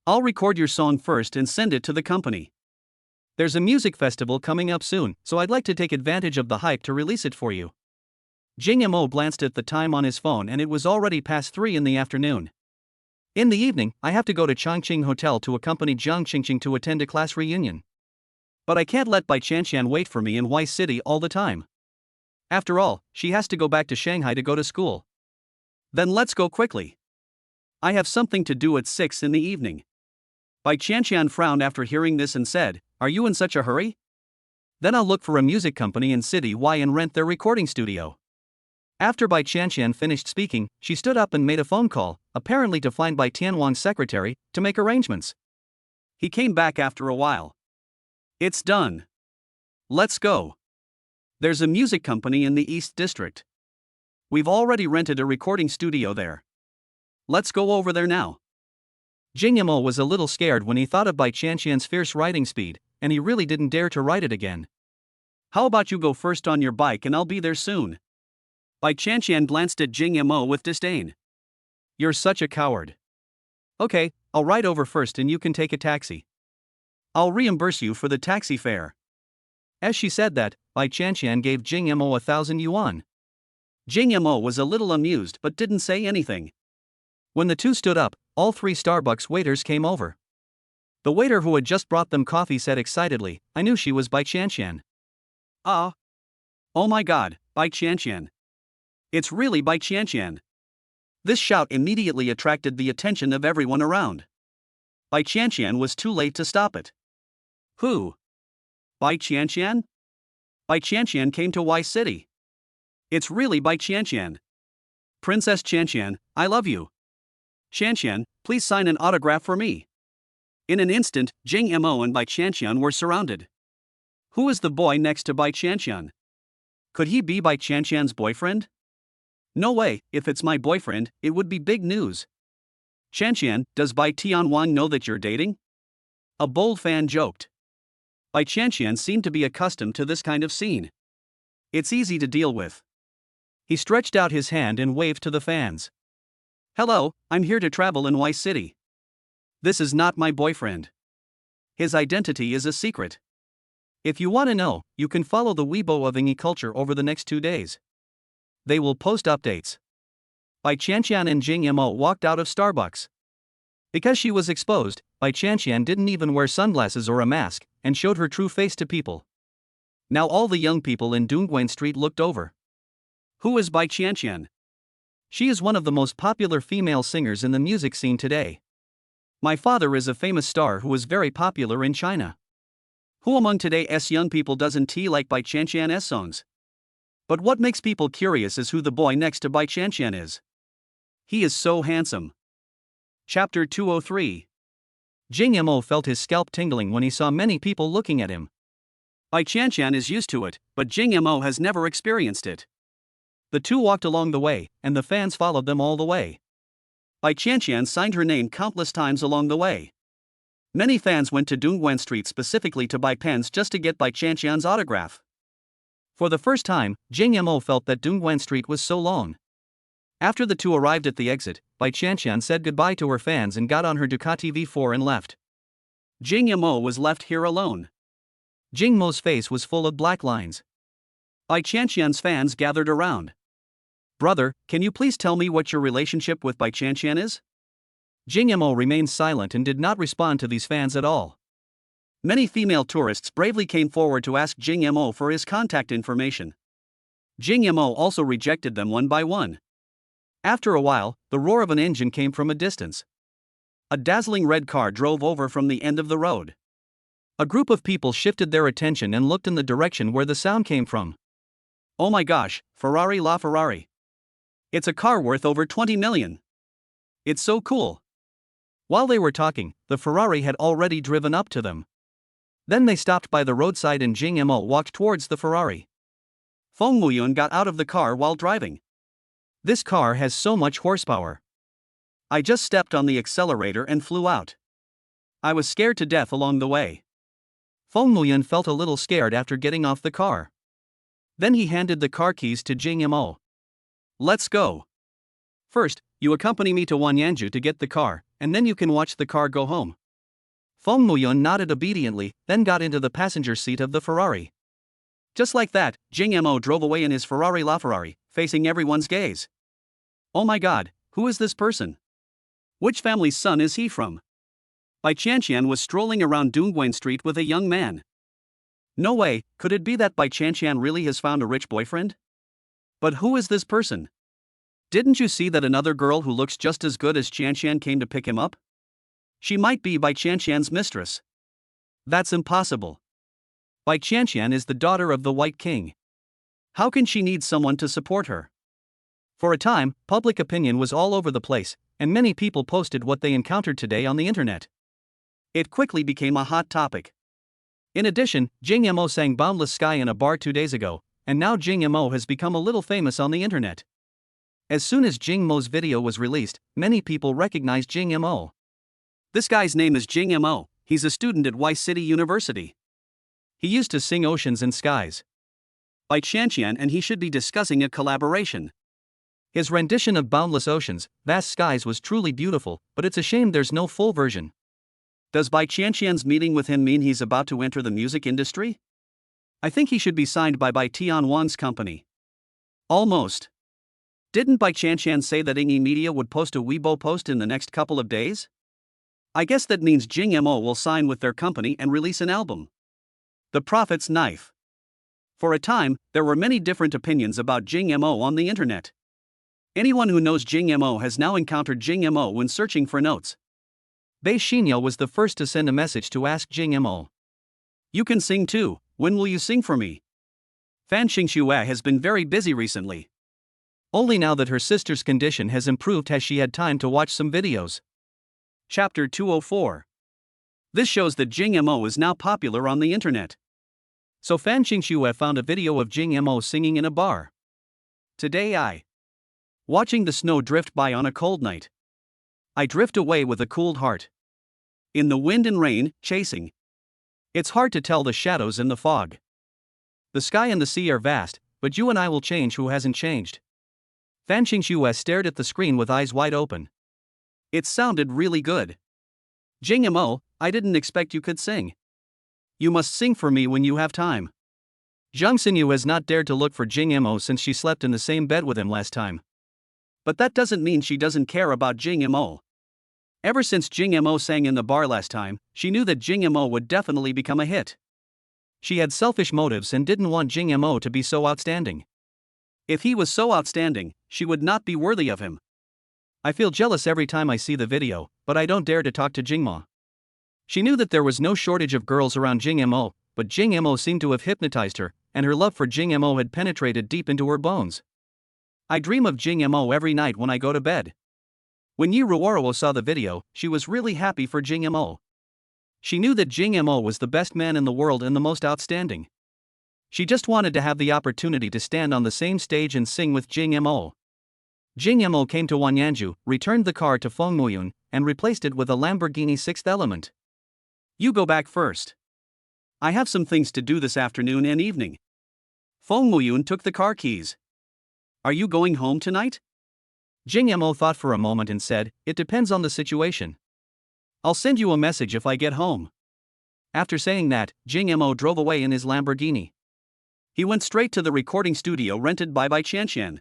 I'll record your song first and send it to the company. There's a music festival coming up soon, so I'd like to take advantage of the hype to release it for you." Jing Yamo glanced at the time on his phone and it was already past 3 in the afternoon. "In the evening, I have to go to Chongqing Hotel to accompany Jiang Qingqing to attend a class reunion. But I can't let Bai Qianqian wait for me in Y City all the time. After all, she has to go back to Shanghai to go to school. Then let's go quickly. I have something to do at 6 in the evening." Bai Qianqian frowned after hearing this and said, "Are you in such a hurry? Then I'll look for a music company in City Y and rent their recording studio." After Bai Qianqian finished speaking, she stood up and made a phone call, apparently to find Bai Tianwang's secretary, to make arrangements. He came back after a while. "It's done. Let's go. There's a music company in the East District. We've already rented a recording studio there. Let's go over there now." Jing Yamo was a little scared when he thought of Bai Qianqian's fierce riding speed, and he really didn't dare to ride it again. How about you go first on your bike and I'll be there soon? Bai Qianqian glanced at Jing Yamo with disdain. You're such a coward. Okay, I'll ride over first and you can take a taxi. I'll reimburse you for the taxi fare. As she said that, Bai Qianqian gave Jing Yamo 1,000 yuan. Jing Yamo was a little amused but didn't say anything. When the two stood up, all three Starbucks waiters came over. The waiter who had just brought them coffee said excitedly, I knew she was Bai Qianqian. Ah. Oh my god, Bai Qianqian. It's really Bai Qianqian. This shout immediately attracted the attention of everyone around. Bai Qianqian was too late to stop it. Who? Bai Qianqian? Bai Qianqian came to Y City. It's really Bai Qianqian. Princess Qianqian, I love you. Qianqian, please sign an autograph for me. In an instant, Jing Yamo and Bai Qianqian were surrounded. Who is the boy next to Bai Qianqian? Could he be Bai Qianqian's boyfriend? No way, if it's my boyfriend, it would be big news. Qianqian, does Bai Tianwan know that you're dating? A bold fan joked. Bai Qianqian seemed to be accustomed to this kind of scene. It's easy to deal with. He stretched out his hand and waved to the fans. Hello, I'm here to travel in Y City. This is not my boyfriend. His identity is a secret. If you want to know, you can follow the Weibo of Ingi culture over the next 2 days. They will post updates. Bai Qianqian and Jing Yamo walked out of Starbucks. Because she was exposed, Bai Qianqian didn't even wear sunglasses or a mask, and showed her true face to people. Now all the young people in Dongguan Street looked over. Who is Bai Qianqian? She is one of the most popular female singers in the music scene today. My father is a famous star who is very popular in China. Who among today's young people doesn't like Bai Qianqian's songs? But what makes people curious is who the boy next to Bai Qianqian is. He is so handsome. Chapter 203. Jing Yamo felt his scalp tingling when he saw many people looking at him. Bai Qianqian is used to it, but Jing Yamo has never experienced it. The two walked along the way, and the fans followed them all the way. Bai Qianqian signed her name countless times along the way. Many fans went to Dongguan Street specifically to buy pens just to get Bai Qianqian's autograph. For the first time, Jing Yamo felt that Dongguan Street was so long. After the two arrived at the exit, Bai Qianqian said goodbye to her fans and got on her Ducati V4 and left. Jing Yamo was left here alone. Jing Mo's face was full of black lines. Bai Qianqian's fans gathered around. Brother, can you please tell me what your relationship with Bai Qianqian is? Jing Yamo remained silent and did not respond to these fans at all. Many female tourists bravely came forward to ask Jing Yamo for his contact information. Jing Yamo also rejected them one by one. After a while, the roar of an engine came from a distance. A dazzling red car drove over from the end of the road. A group of people shifted their attention and looked in the direction where the sound came from. Oh my gosh, Ferrari la Ferrari. It's a car worth over 20 million. It's so cool. While they were talking, the Ferrari had already driven up to them. Then they stopped by the roadside and Jing Yamo walked towards the Ferrari. Feng Muyun got out of the car while driving. This car has so much horsepower. I just stepped on the accelerator and flew out. I was scared to death along the way. Feng Muyun felt a little scared after getting off the car. Then he handed the car keys to Jing Yamo. Let's go. First, you accompany me to Wanyanju to get the car, and then you can watch the car go home. Feng Muyun nodded obediently, then got into the passenger seat of the Ferrari. Just like that, Jing Yamo drove away in his Ferrari LaFerrari, facing everyone's gaze. Oh my god, who is this person? Which family's son is he from? Bai Qianqian was strolling around Dongguan Street with a young man. No way, could it be that Bai Qianqian really has found a rich boyfriend? But who is this person? Didn't you see that another girl who looks just as good as Qianqian came to pick him up? She might be Bai Qianqian's mistress. That's impossible. Bai Qianqian is the daughter of the White King. How can she need someone to support her? For a time, public opinion was all over the place, and many people posted what they encountered today on the internet. It quickly became a hot topic. In addition, Jing Yamo sang Boundless Sky in a bar 2 days ago, and now Jing Yamo has become a little famous on the internet. As soon as Jing Mo's video was released, many people recognized Jing Yamo. This guy's name is Jing Mo. He's a student at Y City University. He used to sing Oceans and Skies by Qianqian, and he should be discussing a collaboration. His rendition of Boundless Oceans, Vast Skies was truly beautiful, but it's a shame there's no full version. Does Bai Qianqian's meeting with him mean he's about to enter the music industry? I think he should be signed by Bai Tianwan's company. Almost. Didn't Bai Qianqian say that Ingi Media would post a Weibo post in the next couple of days? I guess that means Jing Mo will sign with their company and release an album. The Prophet's Knife. For a time, there were many different opinions about Jing Mo on the internet. Anyone who knows Jing Mo has now encountered Jing Mo when searching for notes. Bei Xinyo was the first to send a message to ask Jing Mo. You can sing too, when will you sing for me? Fan Xingxue has been very busy recently. Only now that her sister's condition has improved has she had time to watch some videos. Chapter 204. This shows that Jing Mo is now popular on the internet. So Fan Xingxue found a video of Jing Mo singing in a bar. Today watching the snow drift by on a cold night. I drift away with a cooled heart. In the wind and rain, chasing. It's hard to tell the shadows in the fog. The sky and the sea are vast, but you and I will change who hasn't changed. Fan Xingxue stared at the screen with eyes wide open. It sounded really good. Jing Mo, I didn't expect you could sing. You must sing for me when you have time. Zhang Xinyu has not dared to look for Jing Mo since she slept in the same bed with him last time. But that doesn't mean she doesn't care about Jing Mo. Ever since Jing Mo sang in the bar last time, she knew that Jing Mo would definitely become a hit. She had selfish motives and didn't want Jing Mo to be so outstanding. If he was so outstanding, she would not be worthy of him. I feel jealous every time I see the video, but I don't dare to talk to Jingmo. She knew that there was no shortage of girls around Jing Mo, but Jing Mo seemed to have hypnotized her, and her love for Jing Mo had penetrated deep into her bones. I dream of Jing Mo every night when I go to bed. When Yi Ruoro saw the video, she was really happy for Jing Mo. She knew that Jing Mo was the best man in the world and the most outstanding. She just wanted to have the opportunity to stand on the same stage and sing with Jing Mo. Jing Mo came to Wanyanju, returned the car to Feng Muyun, and replaced it with a Lamborghini Sixth Element. You go back first. I have some things to do this afternoon and evening. Feng Muyun took the car keys. Are you going home tonight? Jing Mo thought for a moment and said, it depends on the situation. I'll send you a message if I get home. After saying that, Jing Mo drove away in his Lamborghini. He went straight to the recording studio rented by Bai Qianqian.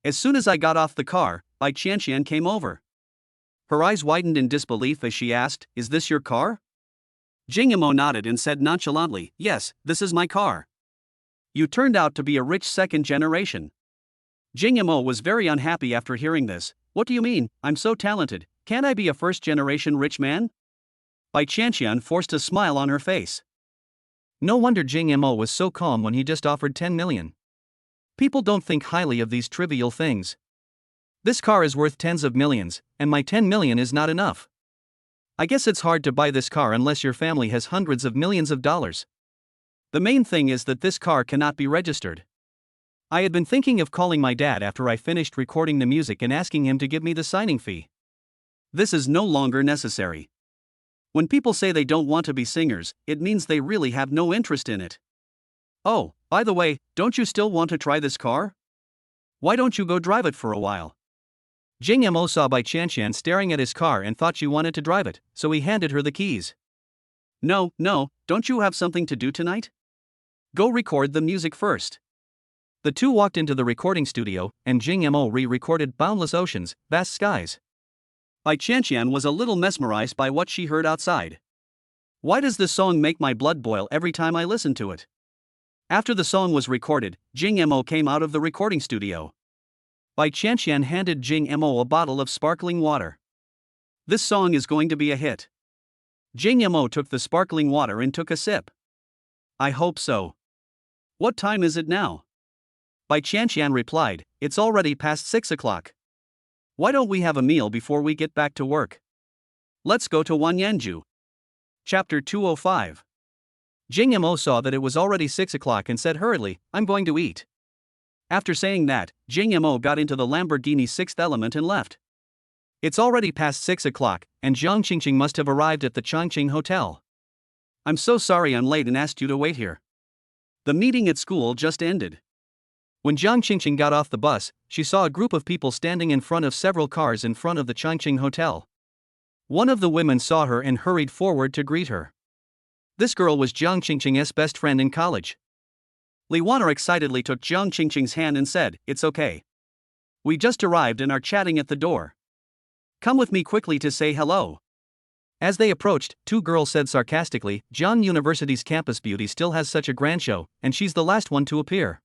As soon as I got off the car, Bai Qianqian came over. Her eyes widened in disbelief as she asked, "Is this your car?" Jing Mo nodded and said nonchalantly, "Yes, this is my car." You turned out to be a rich second generation. Jing Mo was very unhappy after hearing this. What do you mean? I'm so talented, can't I be a first-generation rich man? Bai Qianqian forced a smile on her face. No wonder Jing Mo was so calm when he just offered 10 million. People don't think highly of these trivial things. This car is worth tens of millions, and my 10 million is not enough. I guess it's hard to buy this car unless your family has hundreds of millions of dollars. The main thing is that this car cannot be registered. I had been thinking of calling my dad after I finished recording the music and asking him to give me the signing fee. This is no longer necessary. When people say they don't want to be singers, it means they really have no interest in it. Oh, by the way, don't you still want to try this car? Why don't you go drive it for a while? Jing Mo saw Bai Qianqian staring at his car and thought she wanted to drive it, so he handed her the keys. No, don't you have something to do tonight? Go record the music first. The two walked into the recording studio, and Jing Mo re-recorded Boundless Oceans, Vast Skies. Bai Qianqian was a little mesmerized by what she heard outside. Why does this song make my blood boil every time I listen to it? After the song was recorded, Jing Mo came out of the recording studio. Bai Qianqian handed Jing Mo a bottle of sparkling water. This song is going to be a hit. Jing Mo took the sparkling water and took a sip. I hope so. What time is it now? Bai Qianqian replied, it's already past 6 o'clock. Why don't we have a meal before we get back to work? Let's go to Wanyanju. Chapter 205. Jing Mo saw that it was already 6 o'clock and said hurriedly, I'm going to eat. After saying that, Jing Mo got into the Lamborghini Sixth Element and left. It's already past 6 o'clock, and Jiang Qingqing must have arrived at the Chongqing Hotel. I'm so sorry I'm late and asked you to wait here. The meeting at school just ended. When Jiang Qingqing got off the bus, she saw a group of people standing in front of several cars in front of the Chongqing Hotel. One of the women saw her and hurried forward to greet her. This girl was Jiang Qingqing's best friend in college. Li Wan'er excitedly took Jiang Qingqing's hand and said, "It's okay. We just arrived and are chatting at the door. Come with me quickly to say hello." As they approached, two girls said sarcastically, "Jiang University's campus beauty still has such a grand show, and she's the last one to appear.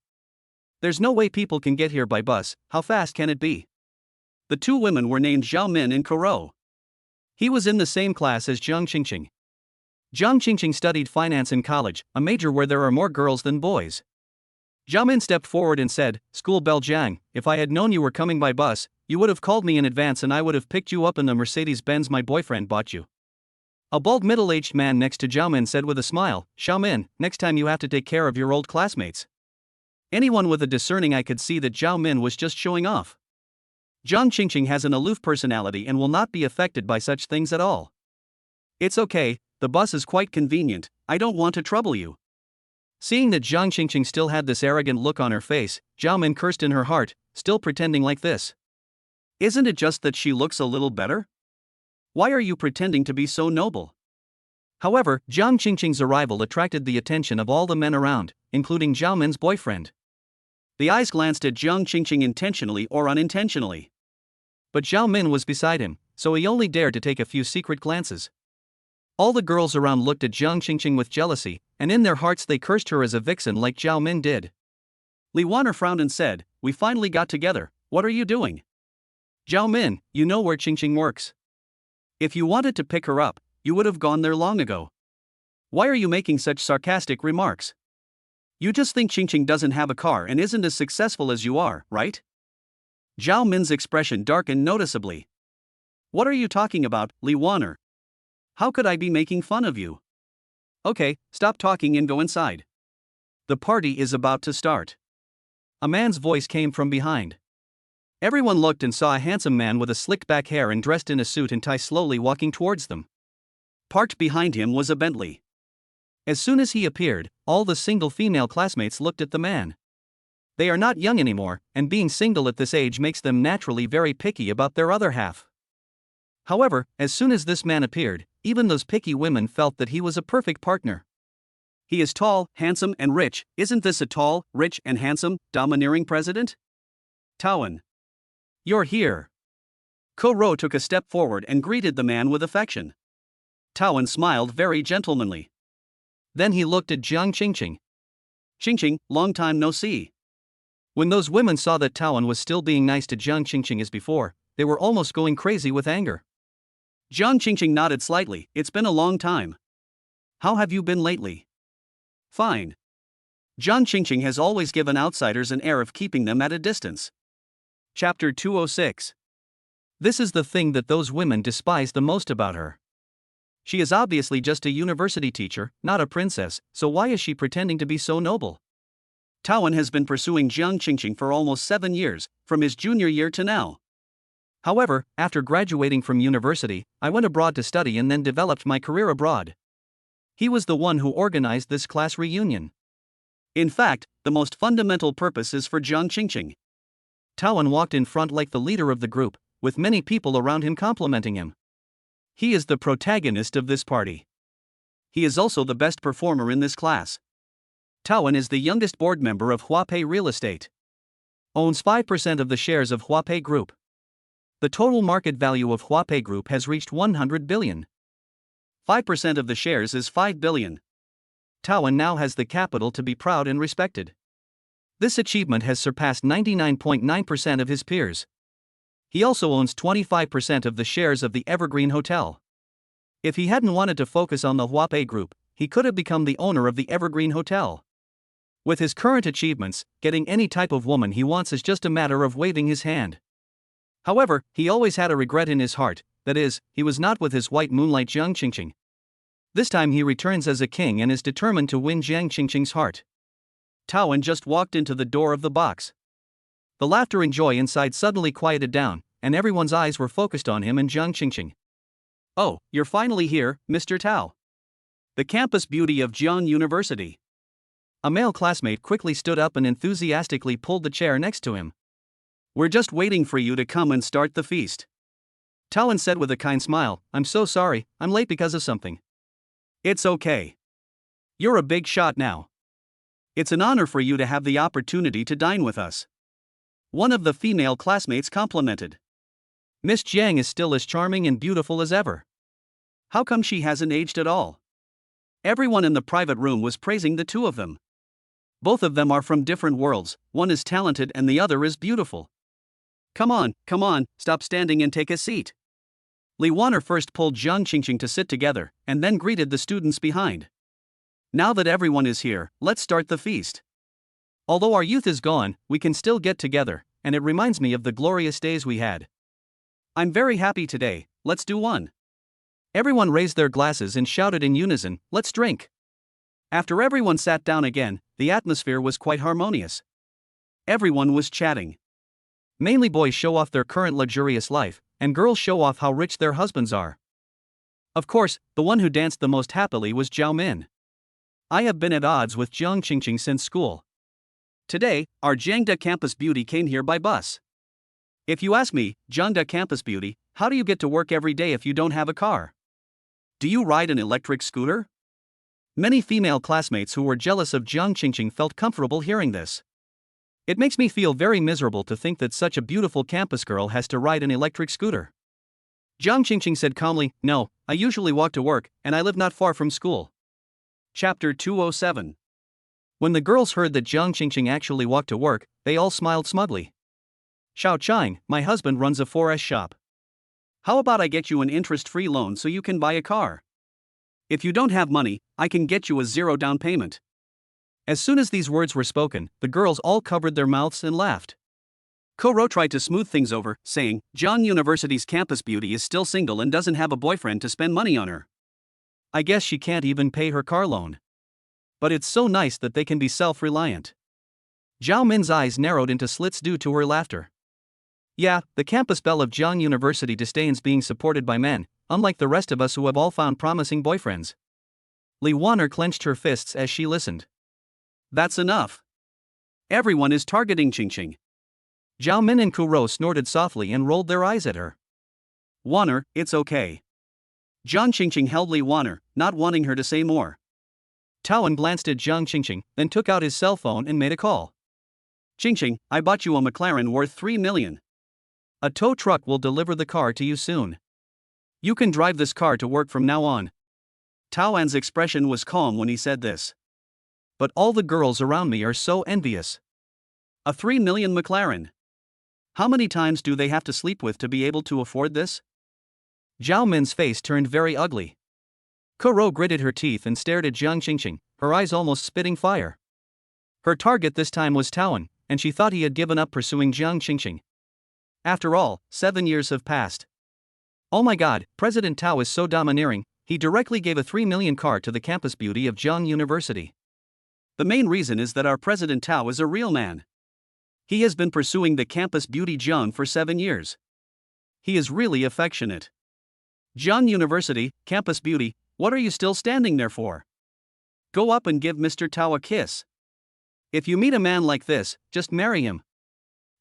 There's no way people can get here by bus, how fast can it be?" The two women were named Zhao Min and Koro. He was in the same class as Jiang Qingqing. Jiang Qingqing studied finance in college, a major where there are more girls than boys. Zhao Min stepped forward and said, "School bell Jiang, if I had known you were coming by bus, you would have called me in advance and I would have picked you up in the Mercedes-Benz my boyfriend bought you." A bald middle-aged man next to Zhao Min said with a smile, "Xiao Min, next time you have to take care of your old classmates." Anyone with a discerning eye could see that Zhao Min was just showing off. Jiang Qingqing has an aloof personality and will not be affected by such things at all. "It's okay, the bus is quite convenient, I don't want to trouble you." Seeing that Jiang Qingqing still had this arrogant look on her face, Zhao Min cursed in her heart, still pretending like this. Isn't it just that she looks a little better? Why are you pretending to be so noble? However, Jiang Qingqing's arrival attracted the attention of all the men around, including Zhao Min's boyfriend. The eyes glanced at Jiang Qingqing intentionally or unintentionally. But Zhao Min was beside him, so he only dared to take a few secret glances. All the girls around looked at Jiang Qingqing with jealousy, and in their hearts they cursed her as a vixen like Zhao Min did. Li Wan'er frowned and said, "We finally got together, what are you doing?" "Zhao Min, you know where Qingqing works. If you wanted to pick her up, you would have gone there long ago. Why are you making such sarcastic remarks? You just think Qingqing doesn't have a car and isn't as successful as you are, right?" Zhao Min's expression darkened noticeably. "What are you talking about, Li Wan'er? How could I be making fun of you? Okay, stop talking and go inside. The party is about to start." A man's voice came from behind. Everyone looked and saw a handsome man with a slicked back hair and dressed in a suit and tie slowly walking towards them. Parked behind him was a Bentley. As soon as he appeared, all the single female classmates looked at the man. They are not young anymore, and being single at this age makes them naturally very picky about their other half. However, as soon as this man appeared, even those picky women felt that he was a perfect partner. He is tall, handsome, and rich. Isn't this a tall, rich, and handsome, domineering president? Taoan. You're here. Koro took a step forward and greeted the man with affection. Taoan smiled very gentlemanly. Then he looked at Jiang Qingqing. "Qingqing, long time no see." When those women saw that Taoan was still being nice to Jiang Qingqing as before, they were almost going crazy with anger. Jiang Qingqing nodded slightly. "It's been a long time. How have you been lately?" "Fine." Jiang Qingqing has always given outsiders an air of keeping them at a distance. Chapter 206. This is the thing that those women despise the most about her. She is obviously just a university teacher, not a princess, so why is she pretending to be so noble? Taoan has been pursuing Jiang Qingqing for almost 7 years, from his junior year to now. However, after graduating from university, I went abroad to study and then developed my career abroad. He was the one who organized this class reunion. In fact, the most fundamental purpose is for Jiang Qingqing. Taoan walked in front like the leader of the group, with many people around him complimenting him. He is the protagonist of this party. He is also the best performer in this class. Taoan is the youngest board member of Huapei Real Estate. Owns 5% of the shares of Huapei Group. The total market value of Huapei Group has reached 100 billion. 5% of the shares is 5 billion. Taoan now has the capital to be proud and respected. This achievement has surpassed 99.9% of his peers. He also owns 25% of the shares of the Evergreen Hotel. If he hadn't wanted to focus on the Huapei Group, he could have become the owner of the Evergreen Hotel. With his current achievements, getting any type of woman he wants is just a matter of waving his hand. However, he always had a regret in his heart, that is, he was not with his white moonlight Jiang Qingqing. This time he returns as a king and is determined to win Jiang Qingqing's heart. Taoan just walked into the door of the box. The laughter and joy inside suddenly quieted down, and everyone's eyes were focused on him and Jiang Qingqing. Oh, you're finally here, Mr. Tao. The campus beauty of Jiang University. A male classmate quickly stood up and enthusiastically pulled the chair next to him. We're just waiting for you to come and start the feast. Taoan said with a kind smile, I'm so sorry, I'm late because of something. It's okay. You're a big shot now. It's an honor for you to have the opportunity to dine with us. One of the female classmates complimented. Miss Jiang is still as charming and beautiful as ever. How come she hasn't aged at all? Everyone in the private room was praising the two of them. Both of them are from different worlds, one is talented and the other is beautiful. Come on, stop standing and take a seat. Li Wanner first pulled Jiang Qingqing to sit together, and then greeted the students behind. Now that everyone is here, let's start the feast. Although our youth is gone, we can still get together, and it reminds me of the glorious days we had. I'm very happy today, let's do one. Everyone raised their glasses and shouted in unison, let's drink. After everyone sat down again, the atmosphere was quite harmonious. Everyone was chatting. Mainly boys show off their current luxurious life, and girls show off how rich their husbands are. Of course, the one who danced the most happily was Zhao Min. I have been at odds with Jiang Qingqing since school. Today, our Jiangda campus beauty came here by bus. If you ask me, Jiangda campus beauty, how do you get to work every day if you don't have a car? Do you ride an electric scooter? Many female classmates who were jealous of Jiang Qingqing felt comfortable hearing this. It makes me feel very miserable to think that such a beautiful campus girl has to ride an electric scooter. Jiang Qingqing said calmly, no, I usually walk to work, and I live not far from school. Chapter 207. When the girls heard that Jiang Qingqing actually walked to work, they all smiled smugly. Xiao Chang, my husband runs a 4S shop. How about I get you an interest-free loan so you can buy a car? If you don't have money, I can get you a zero down payment. As soon as these words were spoken, the girls all covered their mouths and laughed. Koro tried to smooth things over, saying, Jiang University's campus beauty is still single and doesn't have a boyfriend to spend money on her. I guess she can't even pay her car loan. But it's so nice that they can be self-reliant. Zhao Min's eyes narrowed into slits due to her laughter. Yeah, the campus belle of Jiang University disdains being supported by men, unlike the rest of us who have all found promising boyfriends. Li Wanner clenched her fists as she listened. That's enough. Everyone is targeting Qingqing. Zhao Min and Kuro snorted softly and rolled their eyes at her. Wanner, it's okay. Jiang Qingqing held Li Wanner, not wanting her to say more. Taoan glanced at Jiang Qingqing, then took out his cell phone and made a call. Qingqing, I bought you a McLaren worth 3 million. A tow truck will deliver the car to you soon. You can drive this car to work from now on. Taoan's expression was calm when he said this. But all the girls around me are so envious. A 3 million McLaren. How many times do they have to sleep with to be able to afford this? Zhao Min's face turned very ugly. Kuro gritted her teeth and stared at Jiang Qingqing, her eyes almost spitting fire. Her target this time was Taoan, and she thought he had given up pursuing Jiang Qingqing. After all, 7 years have passed. Oh my god, President Tao is so domineering, he directly gave a 3 million car to the campus beauty of Jiang University. The main reason is that our President Tao is a real man. He has been pursuing the campus beauty Jiang for 7 years. He is really affectionate. Jiang University, campus beauty, what are you still standing there for? Go up and give Mr. Tao a kiss. If you meet a man like this, just marry him.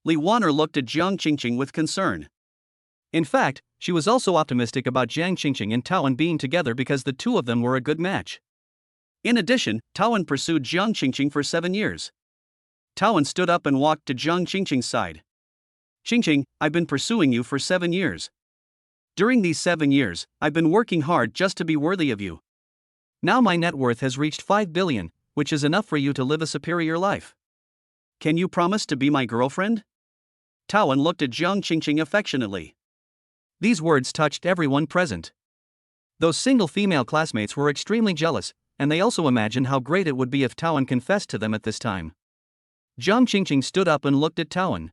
Li Wanner looked at Jiang Qingqing with concern. In fact, she was also optimistic about Jiang Qingqing and Taoan being together because the two of them were a good match. In addition, Taoan pursued Jiang Qingqing for 7 years. Taoan stood up and walked to Jiang Qingqing's side. Qingqing, I've been pursuing you for 7 years. During these 7 years, I've been working hard just to be worthy of you. Now my net worth has reached 5 billion, which is enough for you to live a superior life. Can you promise to be my girlfriend? Taoan looked at Jiang Qingqing affectionately. These words touched everyone present. Those single female classmates were extremely jealous, and they also imagined how great it would be if Taoan confessed to them at this time. Jiang Qingqing stood up and looked at Taoan.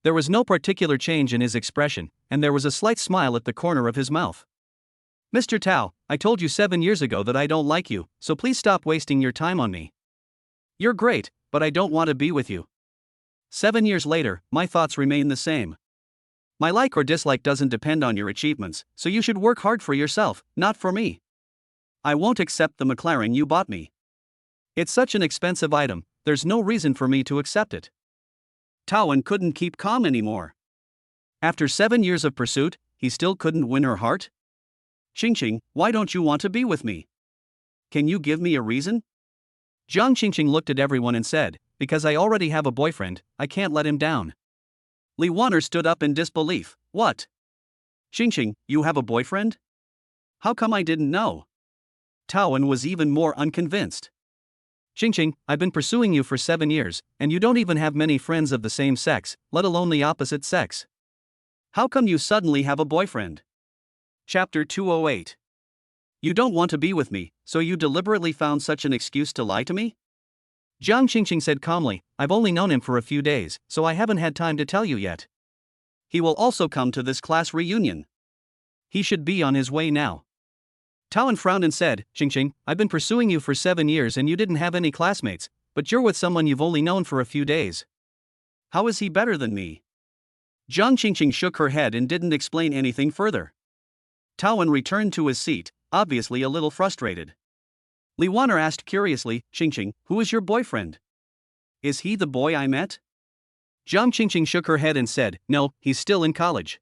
There was no particular change in his expression, and there was a slight smile at the corner of his mouth. Mr. Tao, I told you 7 years ago that I don't like you, so please stop wasting your time on me. You're great, but I don't want to be with you. 7 years later, my thoughts remain the same. My like or dislike doesn't depend on your achievements, so you should work hard for yourself, not for me. I won't accept the McLaren you bought me. It's such an expensive item, there's no reason for me to accept it. Taoan couldn't keep calm anymore. After 7 years of pursuit, he still couldn't win her heart? Qingqing, why don't you want to be with me? Can you give me a reason? Jiang Qingqing looked at everyone and said, because I already have a boyfriend, I can't let him down. Li Wanner stood up in disbelief. What? Qingqing, you have a boyfriend? How come I didn't know? Taoan was even more unconvinced. Qingqing, I've been pursuing you for 7 years, and you don't even have many friends of the same sex, let alone the opposite sex. How come you suddenly have a boyfriend? Chapter 208. You don't want to be with me, so you deliberately found such an excuse to lie to me? Jiang Qingqing said calmly, I've only known him for a few days, so I haven't had time to tell you yet. He will also come to this class reunion. He should be on his way now. Taoan frowned and said, Qingqing, I've been pursuing you for 7 years and you didn't have any classmates, but you're with someone you've only known for a few days. How is he better than me? Jiang Qingqing shook her head and didn't explain anything further. Taoan returned to his seat, obviously a little frustrated. Li Wanner asked curiously, Qingqing, who is your boyfriend? Is he the boy I met? Jiang Qingqing shook her head and said, no, he's still in college.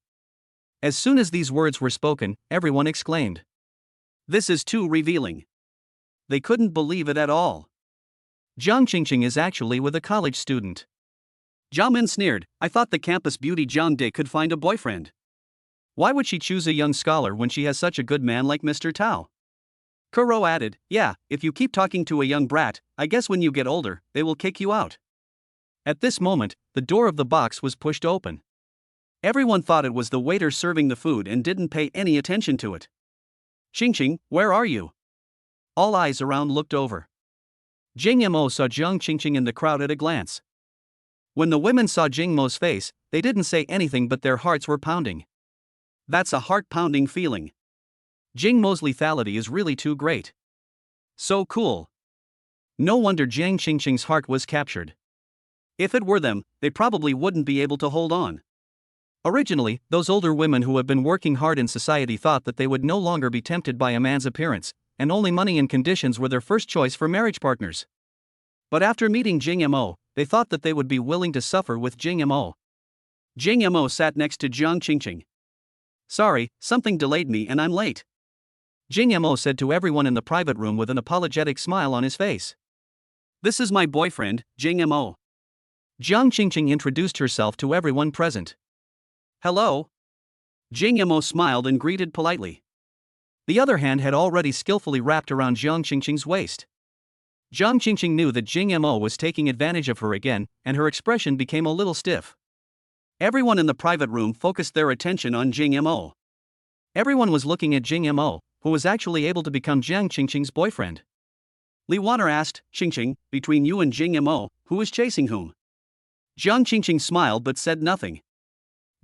As soon as these words were spoken, everyone exclaimed. This is too revealing. They couldn't believe it at all. Jiang Qingqing is actually with a college student. Zhao Min sneered, I thought the campus beauty Jiang De could find a boyfriend. Why would she choose a young scholar when she has such a good man like Mr. Tao? Kuro added, yeah, if you keep talking to a young brat, I guess when you get older, they will kick you out. At this moment, the door of the box was pushed open. Everyone thought it was the waiter serving the food and didn't pay any attention to it. Qingqing, where are you? All eyes around looked over. Jing Mo saw Jiang Qingqing in the crowd at a glance. When the women saw Jing Mo's face, they didn't say anything but their hearts were pounding. That's a heart-pounding feeling. Jing Mo's lethality is really too great. So cool. No wonder Jiang Qingqing's heart was captured. If it were them, they probably wouldn't be able to hold on. Originally, those older women who have been working hard in society thought that they would no longer be tempted by a man's appearance, and only money and conditions were their first choice for marriage partners. But after meeting Jing Mo, they thought that they would be willing to suffer with Jing Mo. Jing Mo sat next to Jiang Qingqing. Sorry, something delayed me and I'm late. Jing Mo said to everyone in the private room with an apologetic smile on his face. This is my boyfriend, Jing Mo. Jiang Qingqing introduced herself to everyone present. Hello. Jing Mo smiled and greeted politely. The other hand had already skillfully wrapped around Jiang Qingqing's waist. Jiang Qingqing knew that Jing Mo was taking advantage of her again, and her expression became a little stiff. Everyone in the private room focused their attention on Jing Mo. Everyone was looking at Jing Mo, who was actually able to become Jiang Qingqing's boyfriend. Li Wanner asked, Qingqing, between you and Jing Mo, who is chasing whom? Jiang Qingqing smiled but said nothing.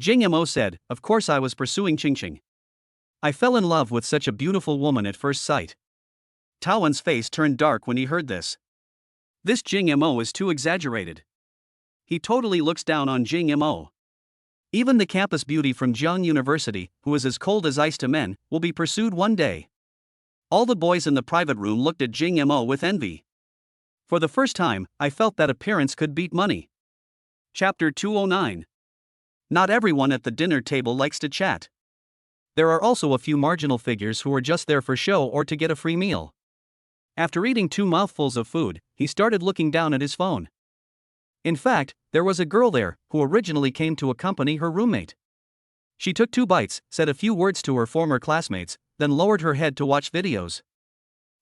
Jing Mo said, of course I was pursuing Qingqing. I fell in love with such a beautiful woman at first sight. Taoan's face turned dark when he heard this. This Jing Mo is too exaggerated. He totally looks down on Jing Mo. Even the campus beauty from Jiang University, who is as cold as ice to men, will be pursued one day. All the boys in the private room looked at Jing Mo with envy. For the first time, I felt that appearance could beat money. Chapter 209. Not everyone at the dinner table likes to chat. There are also a few marginal figures who are just there for show or to get a free meal. After eating 2 mouthfuls of food, he started looking down at his phone. In fact, there was a girl there, who originally came to accompany her roommate. She took 2 bites, said a few words to her former classmates, then lowered her head to watch videos.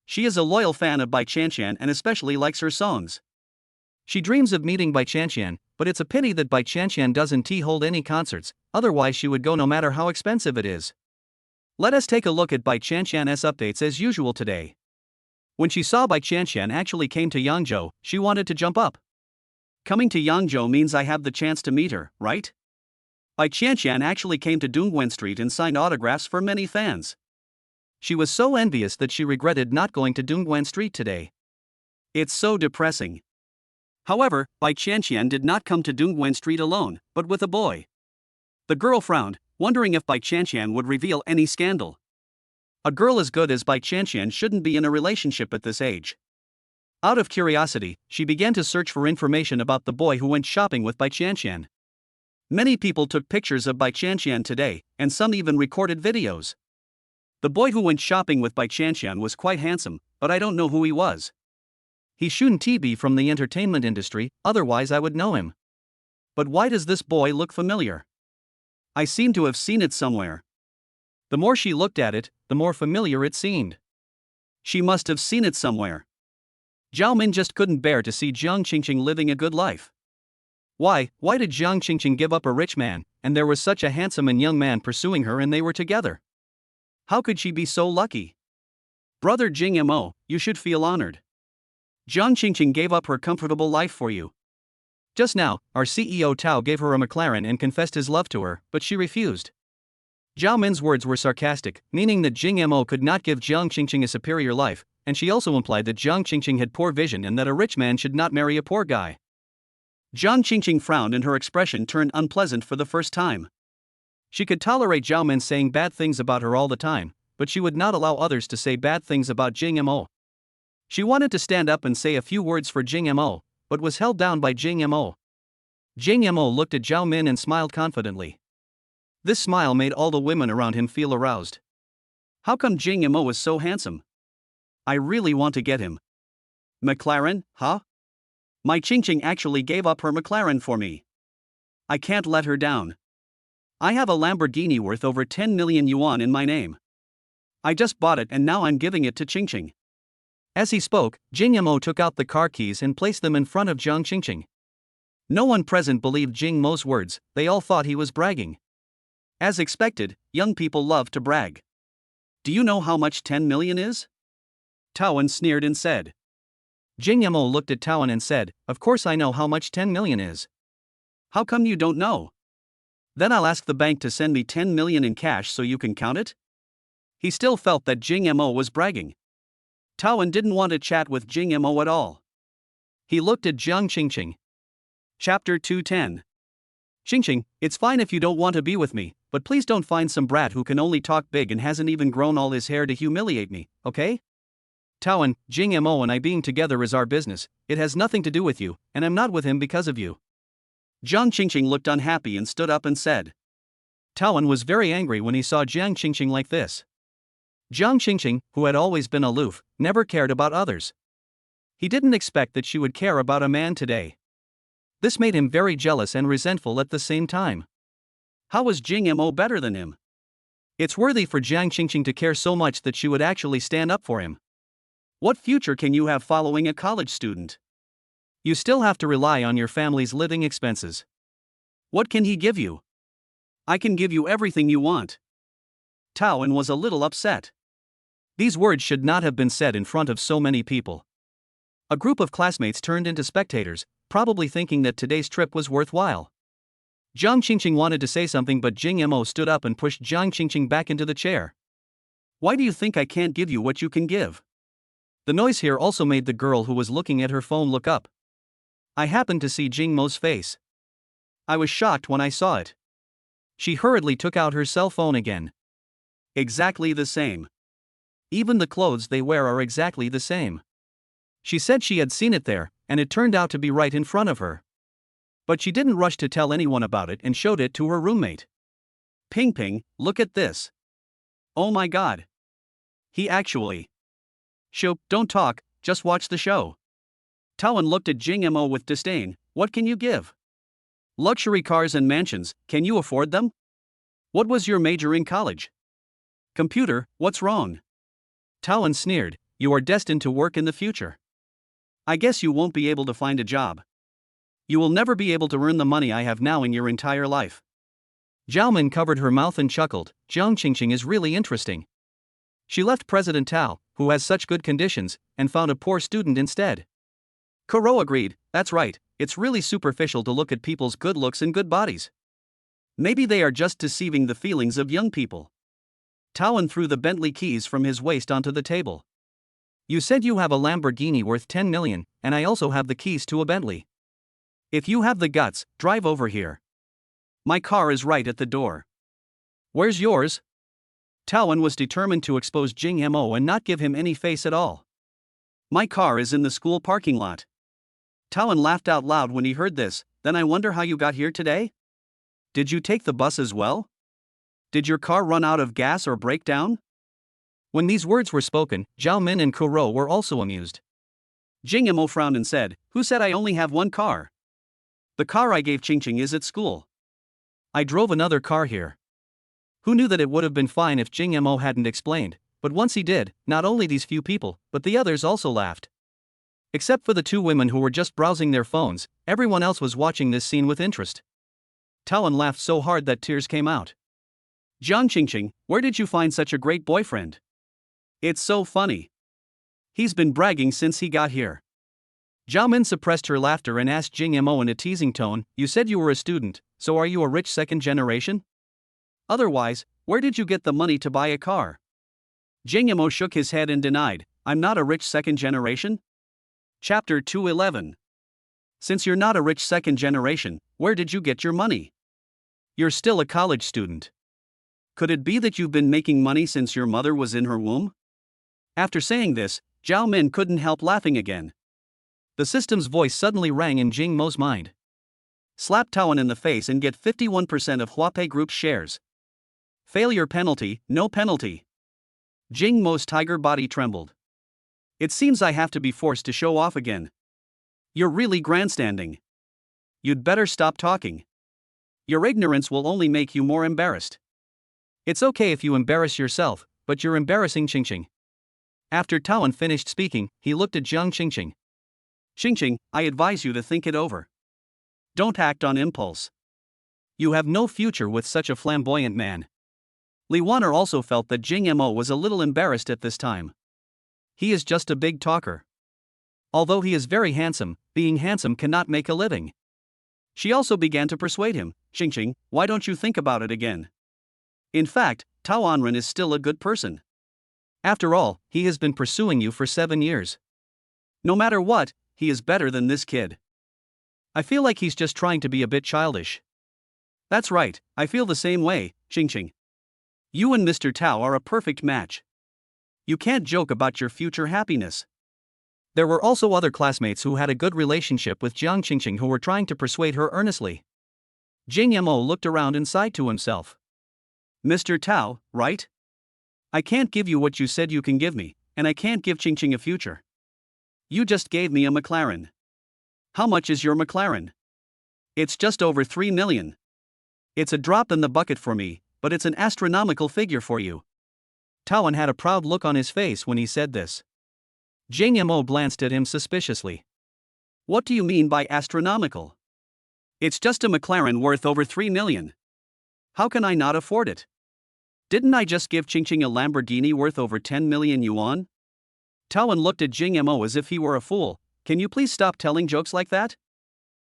She is a loyal fan of Bai Qianqian and especially likes her songs. She dreams of meeting Bai Qianqian, but it's a pity that Bai Qianqian doesn't hold any concerts, otherwise she would go no matter how expensive it is. Let us take a look at Bai Qianqian's updates as usual today. When she saw Bai Qianqian actually came to Yangzhou, she wanted to jump up. Coming to Yangzhou means I have the chance to meet her, right? Bai Qianqian actually came to Dongguan Street and signed autographs for many fans. She was so envious that she regretted not going to Dongguan Street today. It's so depressing. However, Bai Qianqian did not come to Dongguan Street alone, but with a boy. The girl frowned, wondering if Bai Qianqian would reveal any scandal. A girl as good as Bai Qianqian shouldn't be in a relationship at this age. Out of curiosity, she began to search for information about the boy who went shopping with Bai Qianqian. Many people took pictures of Bai Qianqian today, and some even recorded videos. The boy who went shopping with Bai Qianqian was quite handsome, but I don't know who he was. He shouldn't be from the entertainment industry, otherwise I would know him. But why does this boy look familiar? I seem to have seen it somewhere. The more she looked at it, the more familiar it seemed. She must have seen it somewhere. Zhao Min just couldn't bear to see Jiang Qingqing living a good life. Why did Jiang Qingqing give up a rich man, and there was such a handsome and young man pursuing her and they were together? How could she be so lucky? Brother Jing Mo, you should feel honored. Jiang Qingqing gave up her comfortable life for you. Just now, our CEO Tao gave her a McLaren and confessed his love to her, but she refused. Zhao Min's words were sarcastic, meaning that Jing Mo could not give Jiang Qingqing a superior life, and she also implied that Jiang Qingqing had poor vision and that a rich man should not marry a poor guy. Jiang Qingqing frowned and her expression turned unpleasant for the first time. She could tolerate Zhao Min saying bad things about her all the time, but she would not allow others to say bad things about Jing Mo. She wanted to stand up and say a few words for Jing Mo, but was held down by Jing Mo. Jing Mo looked at Zhao Min and smiled confidently. This smile made all the women around him feel aroused. How come Jing Mo was so handsome? I really want to get him. McLaren, huh? My Qingqing actually gave up her McLaren for me. I can't let her down. I have a Lamborghini worth over 10 million yuan in my name. I just bought it and now I'm giving it to Qingqing. As he spoke, Jing Mo took out the car keys and placed them in front of Jiang Qingqing. No one present believed Jing Mo's words, they all thought he was bragging. As expected, young people love to brag. Do you know how much 10 million is? Taoan sneered and said. Jing Mo looked at Taoan and said, of course I know how much 10 million is. How come you don't know? Then I'll ask the bank to send me 10 million in cash so you can count it? He still felt that Jing Mo was bragging. Taoan didn't want to chat with Jing Mo at all. He looked at Jiang Qingqing. Chapter 210. Qingqing, it's fine if you don't want to be with me, but please don't find some brat who can only talk big and hasn't even grown all his hair to humiliate me, okay? Taoan, Jing Mo and I being together is our business, it has nothing to do with you, and I'm not with him because of you. Jiang Qingqing looked unhappy and stood up and said. Taoan was very angry when he saw Jiang Qingqing like this. Jiang Qingqing, who had always been aloof, never cared about others. He didn't expect that she would care about a man today. This made him very jealous and resentful at the same time. How was Jing Mo better than him? It's worthy for Jiang Qingqing to care so much that she would actually stand up for him. What future can you have following a college student? You still have to rely on your family's living expenses. What can he give you? I can give you everything you want. Taoan was a little upset. These words should not have been said in front of so many people. A group of classmates turned into spectators, probably thinking that today's trip was worthwhile. Jiang Qingqing wanted to say something but Jing Mo stood up and pushed Jiang Qingqing back into the chair. Why do you think I can't give you what you can give? The noise here also made the girl who was looking at her phone look up. I happened to see Jing Mo's face. I was shocked when I saw it. She hurriedly took out her cell phone again. Exactly the same. Even the clothes they wear are exactly the same. She said she had seen it there, and it turned out to be right in front of her. But she didn't rush to tell anyone about it and showed it to her roommate. Ping Ping, look at this. Oh my god. He actually. Shoo, don't talk, just watch the show. Taoan looked at Jing Mo with disdain. What can you give? Luxury cars and mansions, can you afford them? What was your major in college? Computer, what's wrong? Taoan sneered, you are destined to work in the future. I guess you won't be able to find a job. You will never be able to earn the money I have now in your entire life. Zhao Min covered her mouth and chuckled, Jiang Qingqing is really interesting. She left President Tao, who has such good conditions, and found a poor student instead. Kuro agreed, that's right, it's really superficial to look at people's good looks and good bodies. Maybe they are just deceiving the feelings of young people. Taoan threw the Bentley keys from his waist onto the table. You said you have a Lamborghini worth 10 million, and I also have the keys to a Bentley. If you have the guts, drive over here. My car is right at the door. Where's yours? Taoan was determined to expose Jing Mo and not give him any face at all. My car is in the school parking lot. Taoan laughed out loud when he heard this. Then I wonder how you got here today? Did you take the bus as well? Did your car run out of gas or break down? When these words were spoken, Zhao Min and Kuro were also amused. Jing Mo frowned and said, Who said I only have one car? The car I gave Qingqing is at school. I drove another car here. Who knew that it would have been fine if Jing Mo hadn't explained, but once he did, not only these few people, but the others also laughed. Except for the two women who were just browsing their phones, everyone else was watching this scene with interest. Taoan laughed so hard that tears came out. Jiang Qingqing, where did you find such a great boyfriend? It's so funny. He's been bragging since he got here. Zhao Min suppressed her laughter and asked Jing Mo in a teasing tone, You said you were a student, so are you a rich second generation? Otherwise, where did you get the money to buy a car? Jing Mo shook his head and denied, I'm not a rich second generation. Chapter 211. Since you're not a rich second generation, where did you get your money? You're still a college student. Could it be that you've been making money since your mother was in her womb? After saying this, Zhao Min couldn't help laughing again. The system's voice suddenly rang in Jing Mo's mind. Slap Taoan in the face and get 51% of Huapei Group's shares. Failure penalty, no penalty. Jing Mo's tiger body trembled. It seems I have to be forced to show off again. You're really grandstanding. You'd better stop talking. Your ignorance will only make you more embarrassed. It's okay if you embarrass yourself, but you're embarrassing Qingqing. After Taoan finished speaking, he looked at Jiang Qingqing. Qingqing, I advise you to think it over. Don't act on impulse. You have no future with such a flamboyant man. Li Wan'er also felt that Jing Mo was a little embarrassed at this time. He is just a big talker. Although he is very handsome, being handsome cannot make a living. She also began to persuade him, Qingqing, why don't you think about it again? In fact, Tao Anren is still a good person. After all, he has been pursuing you for 7 years. No matter what, he is better than this kid. I feel like he's just trying to be a bit childish. That's right, I feel the same way, Qingqing. You and Mr. Tao are a perfect match. You can't joke about your future happiness. There were also other classmates who had a good relationship with Jiang Qingqing who were trying to persuade her earnestly. Jing Mo looked around and sighed to himself. Mr. Tao, right? I can't give you what you said you can give me, and I can't give Qingqing a future. You just gave me a McLaren. How much is your McLaren? It's just over 3 million. It's a drop in the bucket for me, but it's an astronomical figure for you. Taoan had a proud look on his face when he said this. Jing Mo glanced at him suspiciously. What do you mean by astronomical? It's just a McLaren worth over 3 million. How can I not afford it? Didn't I just give Qingqing a Lamborghini worth over 10 million yuan? Taoan looked at Jing Mo as if he were a fool. Can you please stop telling jokes like that?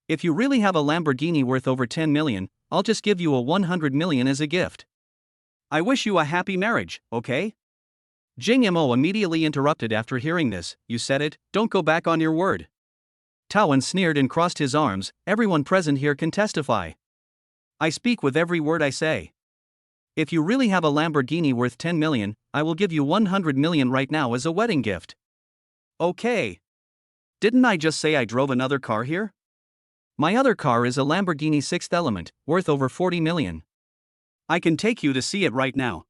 If you really have a Lamborghini worth over 10 million, I'll just give you a 100 million as a gift. I wish you a happy marriage, okay? Jing Mo immediately interrupted after hearing this. You said it, don't go back on your word. Taoan sneered and crossed his arms. Everyone present here can testify. I speak with every word I say. If you really have a Lamborghini worth 10 million, I will give you 100 million right now as a wedding gift. Okay. Didn't I just say I drove another car here? My other car is a Lamborghini 6th Element, worth over 40 million. I can take you to see it right now.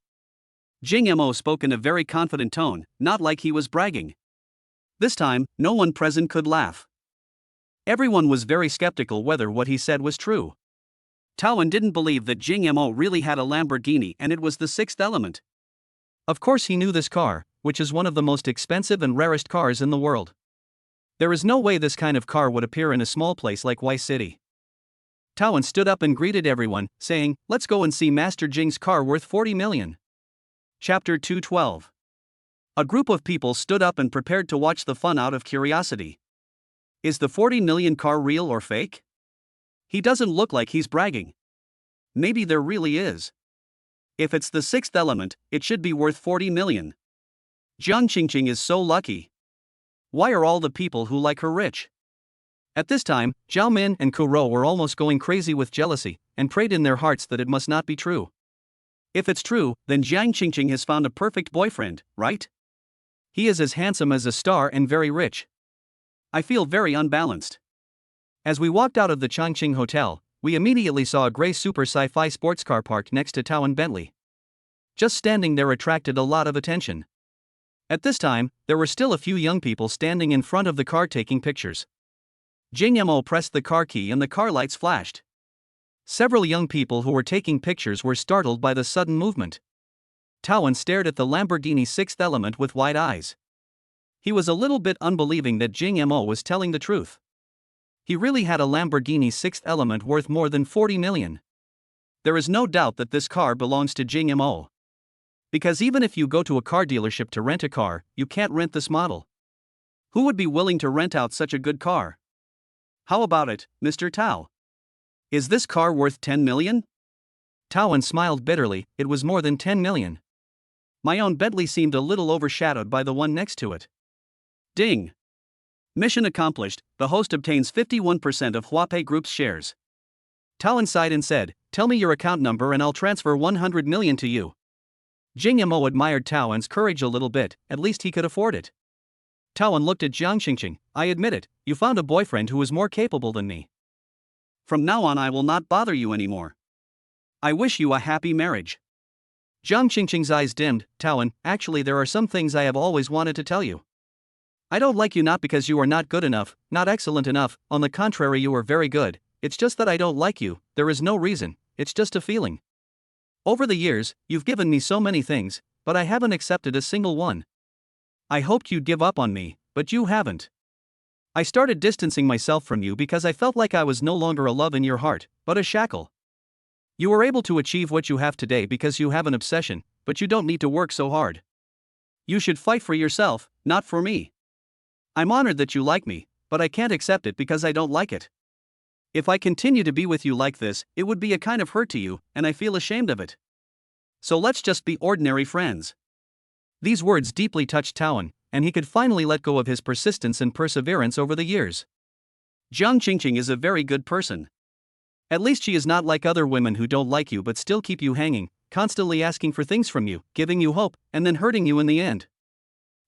Jing Mo spoke in a very confident tone, not like he was bragging. This time, no one present could laugh. Everyone was very skeptical whether what he said was true. Taoan didn't believe that Jing Mo really had a Lamborghini and it was the 6th Element. Of course he knew this car, which is one of the most expensive and rarest cars in the world. There is no way this kind of car would appear in a small place like Y City. Taoan stood up and greeted everyone, saying, Let's go and see Master Jing's car worth 40 million. Chapter 212. A group of people stood up and prepared to watch the fun out of curiosity. Is the 40 million car real or fake? He doesn't look like he's bragging. Maybe there really is. If it's the 6th Element, it should be worth 40 million. Jiang Qingqing is so lucky. Why are all the people who like her rich? At this time, Zhao Min and Kuro were almost going crazy with jealousy, and prayed in their hearts that it must not be true. If it's true, then Jiang Qingqing has found a perfect boyfriend, right? He is as handsome as a star and very rich. I feel very unbalanced. As we walked out of the Chongqing Hotel, we immediately saw a gray super sci-fi sports car parked next to Tao and Bentley. Just standing there attracted a lot of attention. At this time, there were still a few young people standing in front of the car taking pictures. Jing Mo pressed the car key and the car lights flashed. Several young people who were taking pictures were startled by the sudden movement. Taoan stared at the Lamborghini Sixth Element with wide eyes. He was a little bit unbelieving that Jing Mo was telling the truth. He really had a Lamborghini Sixth Element worth more than 40 million. There is no doubt that this car belongs to Jing Mo. Because even if you go to a car dealership to rent a car, you can't rent this model. Who would be willing to rent out such a good car? How about it, Mr. Tao? Is this car worth 10 million? Taoan smiled bitterly. It was more than 10 million. My own Bentley seemed a little overshadowed by the one next to it. Ding! Mission accomplished, the host obtains 51% of Huapei Group's shares. Taoan sighed and said, "Tell me your account number and I'll transfer 100 million to you." Jing Mo admired Taoan's courage a little bit, at least he could afford it. Taoan looked at Jiang Qingqing. "I admit it, you found a boyfriend who is more capable than me. From now on I will not bother you anymore. I wish you a happy marriage." Jiang Qingqing's eyes dimmed. "Taoan, actually there are some things I have always wanted to tell you. I don't like you not because you are not good enough, not excellent enough, on the contrary you are very good, it's just that I don't like you, there is no reason, it's just a feeling. Over the years, you've given me so many things, but I haven't accepted a single one. I hoped you'd give up on me, but you haven't. I started distancing myself from you because I felt like I was no longer a love in your heart, but a shackle. You were able to achieve what you have today because you have an obsession, but you don't need to work so hard. You should fight for yourself, not for me. I'm honored that you like me, but I can't accept it because I don't like it. If I continue to be with you like this, it would be a kind of hurt to you, and I feel ashamed of it. So let's just be ordinary friends." These words deeply touched Taoan, and he could finally let go of his persistence and perseverance over the years. Jiang Qingqing is a very good person. At least she is not like other women who don't like you but still keep you hanging, constantly asking for things from you, giving you hope, and then hurting you in the end.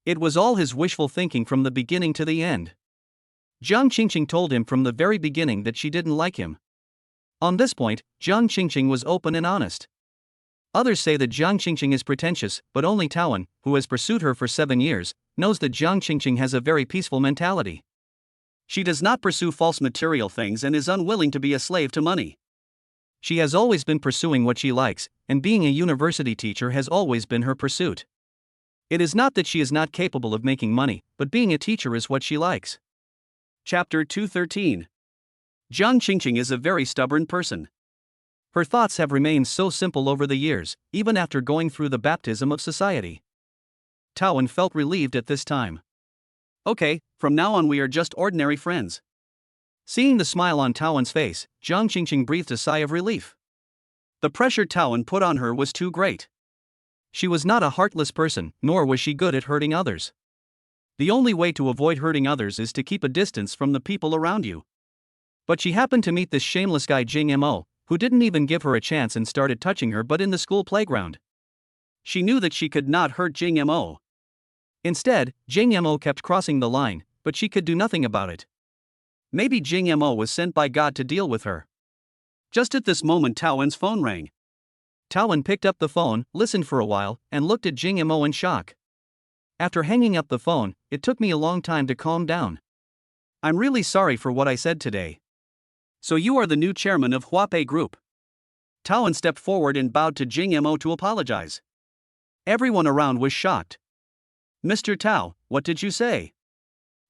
It was all his wishful thinking from the beginning to the end. Jiang Qingqing told him from the very beginning that she didn't like him. On this point, Jiang Qingqing was open and honest. Others say that Jiang Qingqing is pretentious, but only Taoan, who has pursued her for 7 years, knows that Jiang Qingqing has a very peaceful mentality. She does not pursue false material things and is unwilling to be a slave to money. She has always been pursuing what she likes, and being a university teacher has always been her pursuit. It is not that she is not capable of making money, but being a teacher is what she likes. Chapter 213. Jiang Qingqing is a very stubborn person. Her thoughts have remained so simple over the years, even after going through the baptism of society. Taoan felt relieved at this time. Okay, from now on we are just ordinary friends. Seeing the smile on Taoan's face, Jiang Qingqing breathed a sigh of relief. The pressure Taoan put on her was too great. She was not a heartless person, nor was she good at hurting others. The only way to avoid hurting others is to keep a distance from the people around you. But she happened to meet this shameless guy Jing Mo, who didn't even give her a chance and started touching her but in the school playground. She knew that she could not hurt Jing Mo. Instead, Jing Mo kept crossing the line, but she could do nothing about it. Maybe Jing Mo was sent by God to deal with her. Just at this moment Taoan's phone rang. Taoan picked up the phone, listened for a while, and looked at Jing Mo in shock. After hanging up the phone, it took me a long time to calm down. I'm really sorry for what I said today. So you are the new chairman of Huapei Group. Taoan stepped forward and bowed to Jing Mo to apologize. Everyone around was shocked. Mr. Tao, what did you say?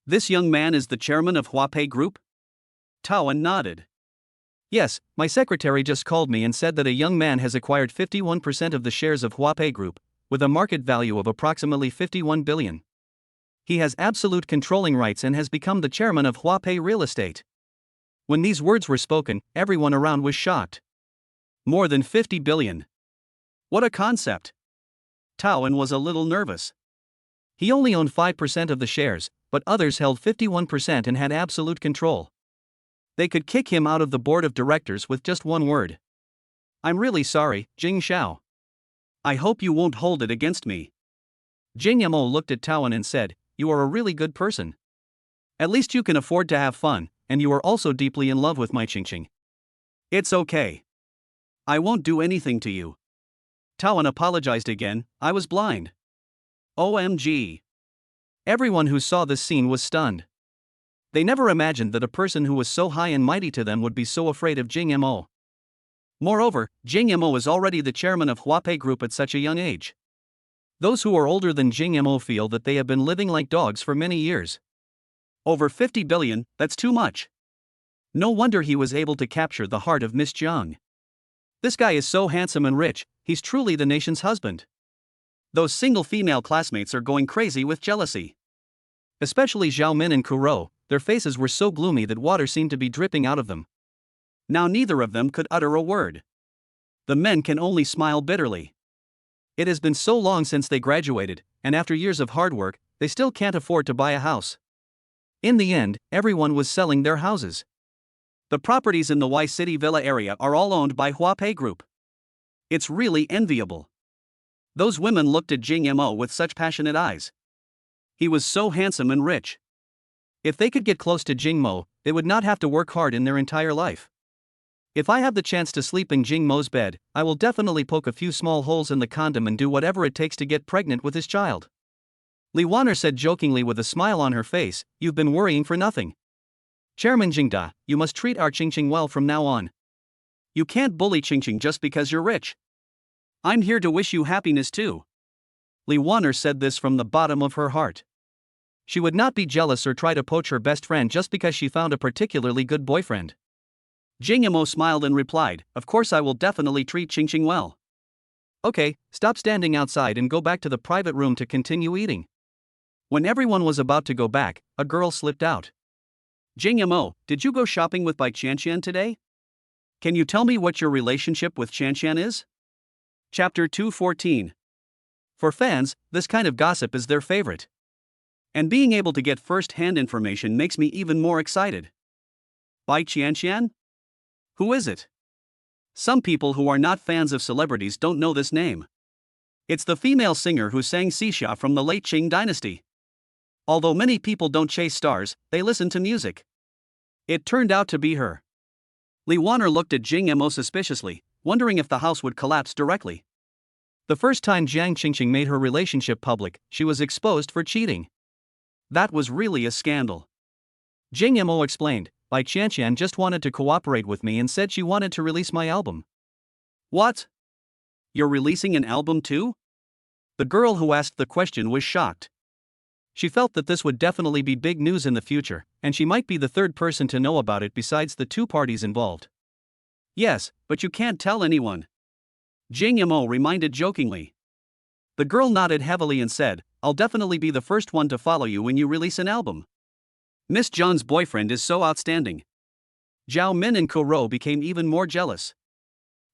This young man is the chairman of Huapei Group? Taoan nodded. Yes, my secretary just called me and said that a young man has acquired 51% of the shares of Huapei Group, with a market value of approximately 51 billion. He has absolute controlling rights and has become the chairman of Huapei Real Estate. When these words were spoken, everyone around was shocked. More than 50 billion. What a concept! Taoan was a little nervous. He only owned 5% of the shares, but others held 51% and had absolute control. They could kick him out of the board of directors with just one word. I'm really sorry, Jing Xiao. I hope you won't hold it against me. Jing Mo looked at Taoan and said, you are a really good person. At least you can afford to have fun, and you are also deeply in love with my Qingqing. It's okay. I won't do anything to you. Taoan apologized again, I was blind. OMG. Everyone who saw this scene was stunned. They never imagined that a person who was so high and mighty to them would be so afraid of Jing Mo. Moreover, Jing Mo is already the chairman of Huapei Group at such a young age. Those who are older than Jing Mo feel that they have been living like dogs for many years. Over 50 billion, that's too much. No wonder he was able to capture the heart of Miss Jiang. This guy is so handsome and rich, he's truly the nation's husband. Those single female classmates are going crazy with jealousy. Especially Zhao Min and Kuro, their faces were so gloomy that water seemed to be dripping out of them. Now neither of them could utter a word. The men can only smile bitterly. It has been so long since they graduated, and after years of hard work, they still can't afford to buy a house. In the end, everyone was selling their houses. The properties in the Y City Villa area are all owned by Huapei Group. It's really enviable. Those women looked at Jing Mo with such passionate eyes. He was so handsome and rich. If they could get close to Jing Mo, they would not have to work hard in their entire life. If I have the chance to sleep in Jing Mo's bed, I will definitely poke a few small holes in the condom and do whatever it takes to get pregnant with his child. Li Wanner said jokingly with a smile on her face, you've been worrying for nothing. Chairman Jingda, you must treat our Qingqing well from now on. You can't bully Qingqing just because you're rich. I'm here to wish you happiness too. Li Wanner said this from the bottom of her heart. She would not be jealous or try to poach her best friend just because she found a particularly good boyfriend. Jing Mo smiled and replied, of course I will definitely treat Qingqing well. Okay, stop standing outside and go back to the private room to continue eating. When everyone was about to go back, a girl slipped out. Jing Mo, did you go shopping with Bai Qianqian today? Can you tell me what your relationship with Qianqian is? Chapter 214. For fans, this kind of gossip is their favorite. And being able to get first-hand information makes me even more excited. Bai Qianqian? Who is it? Some people who are not fans of celebrities don't know this name. It's the female singer who sang Xixia from the late Qing dynasty. Although many people don't chase stars, they listen to music. It turned out to be her. Li Wanner looked at Jing Mo suspiciously, wondering if the house would collapse directly. The first time Jiang Qingqing made her relationship public, she was exposed for cheating. That was really a scandal. Jing Mo explained, Bai Qianqian just wanted to cooperate with me and said she wanted to release my album. What? You're releasing an album too? The girl who asked the question was shocked. She felt that this would definitely be big news in the future, and she might be the third person to know about it besides the two parties involved. Yes, but you can't tell anyone. Jing Mo reminded jokingly. The girl nodded heavily and said, I'll definitely be the first one to follow you when you release an album. Miss John's boyfriend is so outstanding. Zhao Min and Kuro became even more jealous.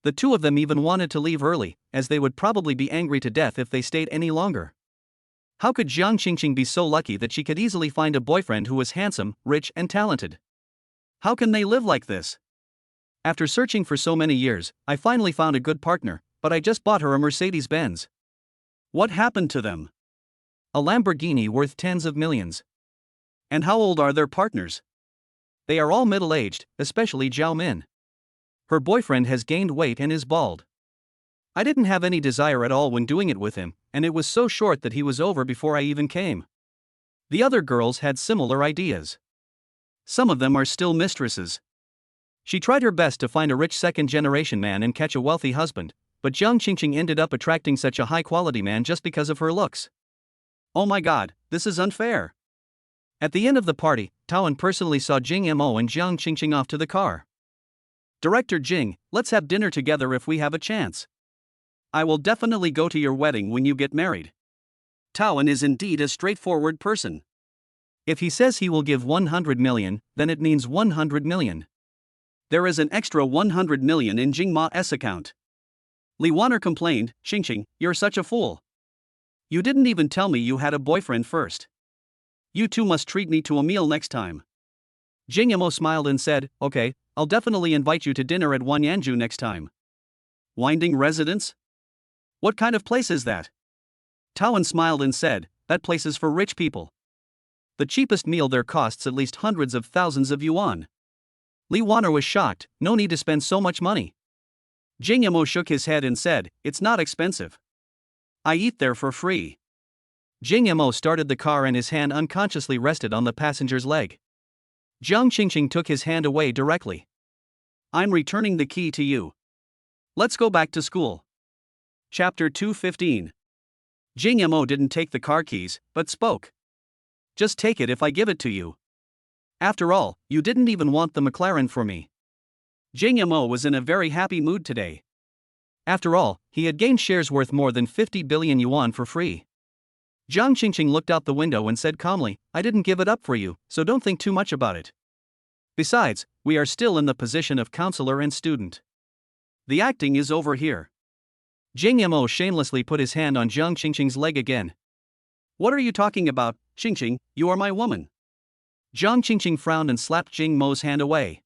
The two of them even wanted to leave early, as they would probably be angry to death if they stayed any longer. How could Jiang Qingqing be so lucky that she could easily find a boyfriend who was handsome, rich, and talented? How can they live like this? After searching for so many years, I finally found a good partner, but I just bought her a Mercedes-Benz. What happened to them? A Lamborghini worth tens of millions. And how old are their partners? They are all middle-aged, especially Zhao Min. Her boyfriend has gained weight and is bald. I didn't have any desire at all when doing it with him, and it was so short that he was over before I even came. The other girls had similar ideas. Some of them are still mistresses. She tried her best to find a rich second-generation man and catch a wealthy husband, but Jiang Qingqing ended up attracting such a high-quality man just because of her looks. Oh my god, this is unfair. At the end of the party, Taoan personally saw Jing Mo and Jiang Qingqing off to the car. Director Jing, let's have dinner together if we have a chance. I will definitely go to your wedding when you get married. Taoan is indeed a straightforward person. If he says he will give 100 million, then it means 100 million. There is an extra 100 million in Jing Ma's account. Li Wanner complained, Qingqing, you're such a fool. You didn't even tell me you had a boyfriend first. You two must treat me to a meal next time. Jing Mo smiled and said, okay, I'll definitely invite you to dinner at Wanyanju next time. Winding residence? What kind of place is that? Taoan smiled and said, that place is for rich people. The cheapest meal there costs at least hundreds of thousands of yuan. Li Wanner was shocked, no need to spend so much money. Jing Yamo shook his head and said, it's not expensive. I eat there for free. Jing Yamo started the car and his hand unconsciously rested on the passenger's leg. Jiang Qingqing took his hand away directly. I'm returning the key to you. Let's go back to school. Chapter 215. Jing Yamo didn't take the car keys, but spoke. Just take it if I give it to you. After all, you didn't even want the McLaren for me. Jing Yamo was in a very happy mood today. After all, he had gained shares worth more than 50 billion yuan for free. Jiang Qingqing looked out the window and said calmly, I didn't give it up for you, so don't think too much about it. Besides, we are still in the position of counselor and student. The acting is over here. Jing Yamo shamelessly put his hand on Jiang Qingqing's leg again. What are you talking about, Qingqing? You are my woman. Jiang Qingqing frowned and slapped Jing Mo's hand away.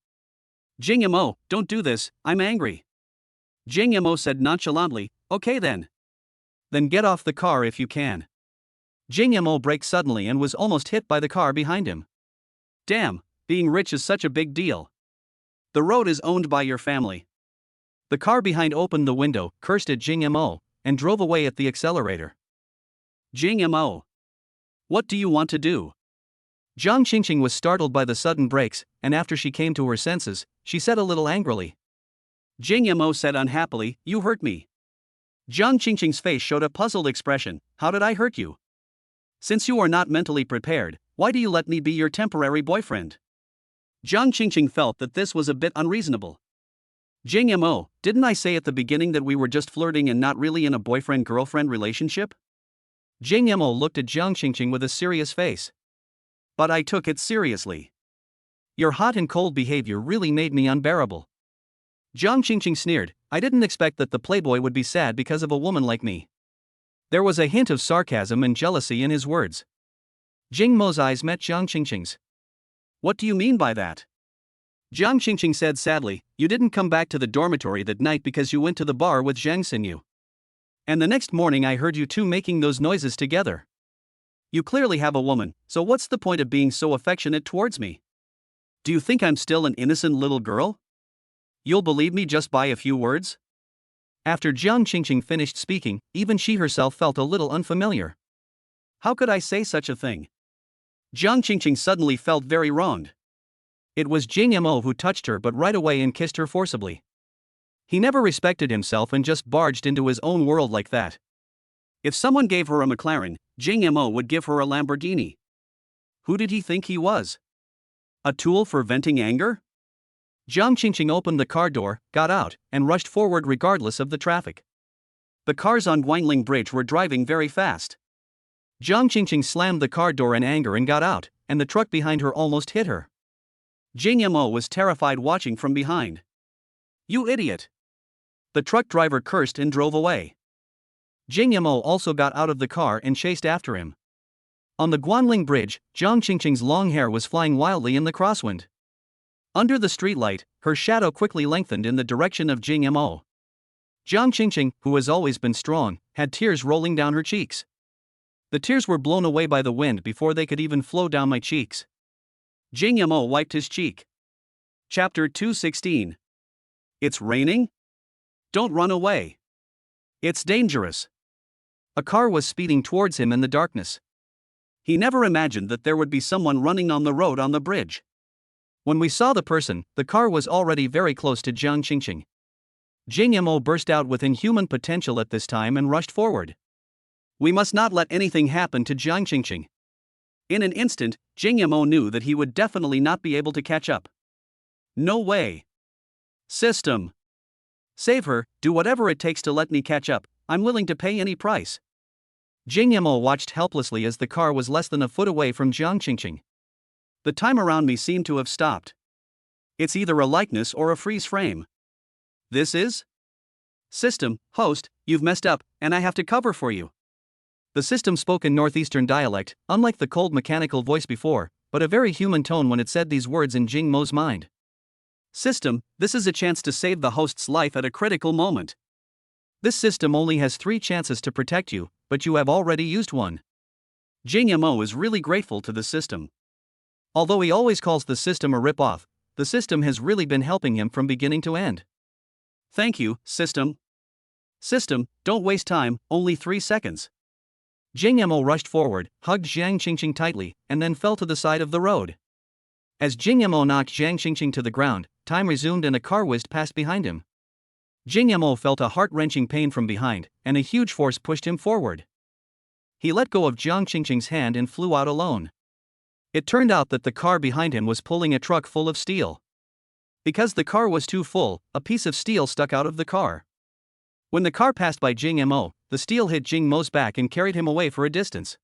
Jing Yamo, don't do this, I'm angry. Jing Yamo said nonchalantly, okay then. Then get off the car if you can. Jing Yamo braked suddenly and was almost hit by the car behind him. Damn, being rich is such a big deal. The road is owned by your family. The car behind opened the window, cursed at Jing Yamo, and drove away at the accelerator. Jing Yamo. What do you want to do? Jiang Qingqing was startled by the sudden brakes, and after she came to her senses, she said a little angrily. Jing Yamo said unhappily, you hurt me. Jiang Qingqing's face showed a puzzled expression, how did I hurt you? Since you are not mentally prepared, why do you let me be your temporary boyfriend? Jiang Qingqing felt that this was a bit unreasonable. Jing Yamo, didn't I say at the beginning that we were just flirting and not really in a boyfriend-girlfriend relationship? Jing Yamo looked at Jiang Qingqing with a serious face. But I took it seriously. Your hot and cold behavior really made me unbearable. Jiang Qingqing sneered, I didn't expect that the playboy would be sad because of a woman like me. There was a hint of sarcasm and jealousy in his words. Jing Mo's eyes met Jiang Qingqing's. What do you mean by that? Jiang Qingqing said sadly, you didn't come back to the dormitory that night because you went to the bar with Zhang Xinyu. And the next morning I heard you two making those noises together. You clearly have a woman, so what's the point of being so affectionate towards me? Do you think I'm still an innocent little girl? You'll believe me just by a few words? After Jiang Qingqing finished speaking, even she herself felt a little unfamiliar. How could I say such a thing? Jiang Qingqing suddenly felt very wronged. It was Jing Yamo who touched her but right away and kissed her forcibly. He never respected himself and just barged into his own world like that. If someone gave her a McLaren, Jing Yamo would give her a Lamborghini. Who did he think he was? A tool for venting anger? Jiang Qingqing opened the car door, got out, and rushed forward regardless of the traffic. The cars on Guangling Bridge were driving very fast. Jiang Qingqing slammed the car door in anger and got out, and the truck behind her almost hit her. Jing Yamo was terrified watching from behind. You idiot! The truck driver cursed and drove away. Jing Yamo also got out of the car and chased after him. On the Guanling Bridge, Jiang Qingqing's long hair was flying wildly in the crosswind. Under the streetlight, her shadow quickly lengthened in the direction of Jing Yamo. Jiang Qingqing, who has always been strong, had tears rolling down her cheeks. The tears were blown away by the wind before they could even flow down my cheeks. Jing Yamo wiped his cheek. Chapter 216. It's raining? Don't run away. It's dangerous. A car was speeding towards him in the darkness. He never imagined that there would be someone running on the road on the bridge. When we saw the person, the car was already very close to Jiang Qingqing. Jing Yamo burst out with inhuman potential at this time and rushed forward. We must not let anything happen to Jiang Qingqing. In an instant, Jing Yamo knew that he would definitely not be able to catch up. No way. System. Save her, do whatever it takes to let me catch up, I'm willing to pay any price. Jing Yamo watched helplessly as the car was less than a foot away from Jiang Qingqing. The time around me seemed to have stopped. It's either a likeness or a freeze frame. This is? System, host, you've messed up, and I have to cover for you. The system spoke in northeastern dialect, unlike the cold mechanical voice before, but a very human tone when it said these words in Jing Mo's mind. System, this is a chance to save the host's life at a critical moment. This system only has 3 chances to protect you, but you have already used one. Jing Mo is really grateful to the system. Although he always calls the system a rip-off, the system has really been helping him from beginning to end. Thank you, system. System, don't waste time, only 3 seconds. Jing Mo rushed forward, hugged Jiang Qingqing tightly, and then fell to the side of the road. As Jing Mo knocked Jiang Qingqing to the ground, time resumed and a car whizzed past behind him. Jing Mo felt a heart-wrenching pain from behind, and a huge force pushed him forward. He let go of Jiang Qingqing's hand and flew out alone. It turned out that the car behind him was pulling a truck full of steel. Because the car was too full, a piece of steel stuck out of the car. When the car passed by Jing Mo, the steel hit Jing Mo's back and carried him away for a distance.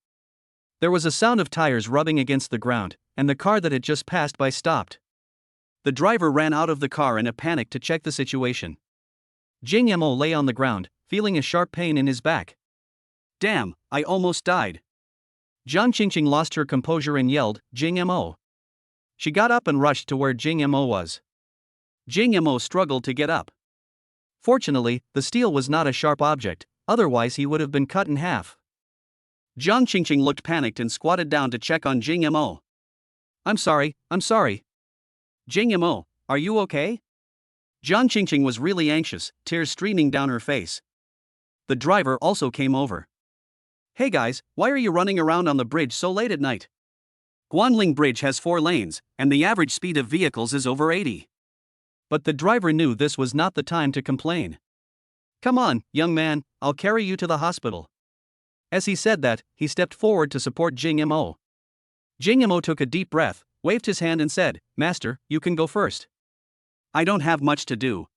There was a sound of tires rubbing against the ground, and the car that had just passed by stopped. The driver ran out of the car in a panic to check the situation. Jing Mo lay on the ground, feeling a sharp pain in his back. Damn, I almost died. Jiang Qingqing lost her composure and yelled, Jing Mo. She got up and rushed to where Jing Mo was. Jing Mo struggled to get up. Fortunately, the steel was not a sharp object, otherwise he would have been cut in half. Jiang Qingqing looked panicked and squatted down to check on Jing Mo. I'm sorry. Jing Mo, are you okay? Jiang Qingqing was really anxious, tears streaming down her face. The driver also came over. Hey guys, why are you running around on the bridge so late at night? Guanling Bridge has 4 lanes, and the average speed of vehicles is over 80. But the driver knew this was not the time to complain. Come on, young man, I'll carry you to the hospital. As he said that, he stepped forward to support Jing Mo. Jing Mo took a deep breath, waved his hand and said, Master, you can go first. I don't have much to do.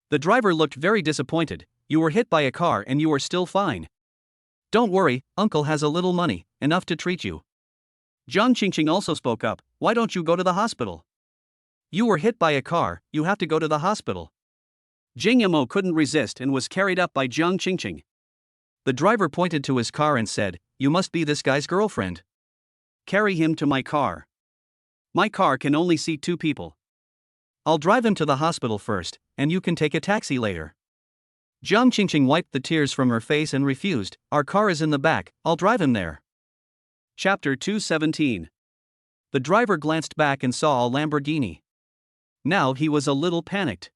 The driver looked very disappointed. You were hit by a car and you are still fine. Don't worry, Uncle has a little money, enough to treat you. Jiang Qingqing also spoke up, why don't you go to the hospital? You were hit by a car, you have to go to the hospital. Jing Mo couldn't resist and was carried up by Jiang Qingqing. The driver pointed to his car and said, You must be this guy's girlfriend. Carry him to my car. My car can only seat 2 people. I'll drive him to the hospital first, and you can take a taxi later. Jiang Qingqing wiped the tears from her face and refused, Our car is in the back, I'll drive him there. Chapter 217. The driver glanced back and saw a Lamborghini. Now he was a little panicked.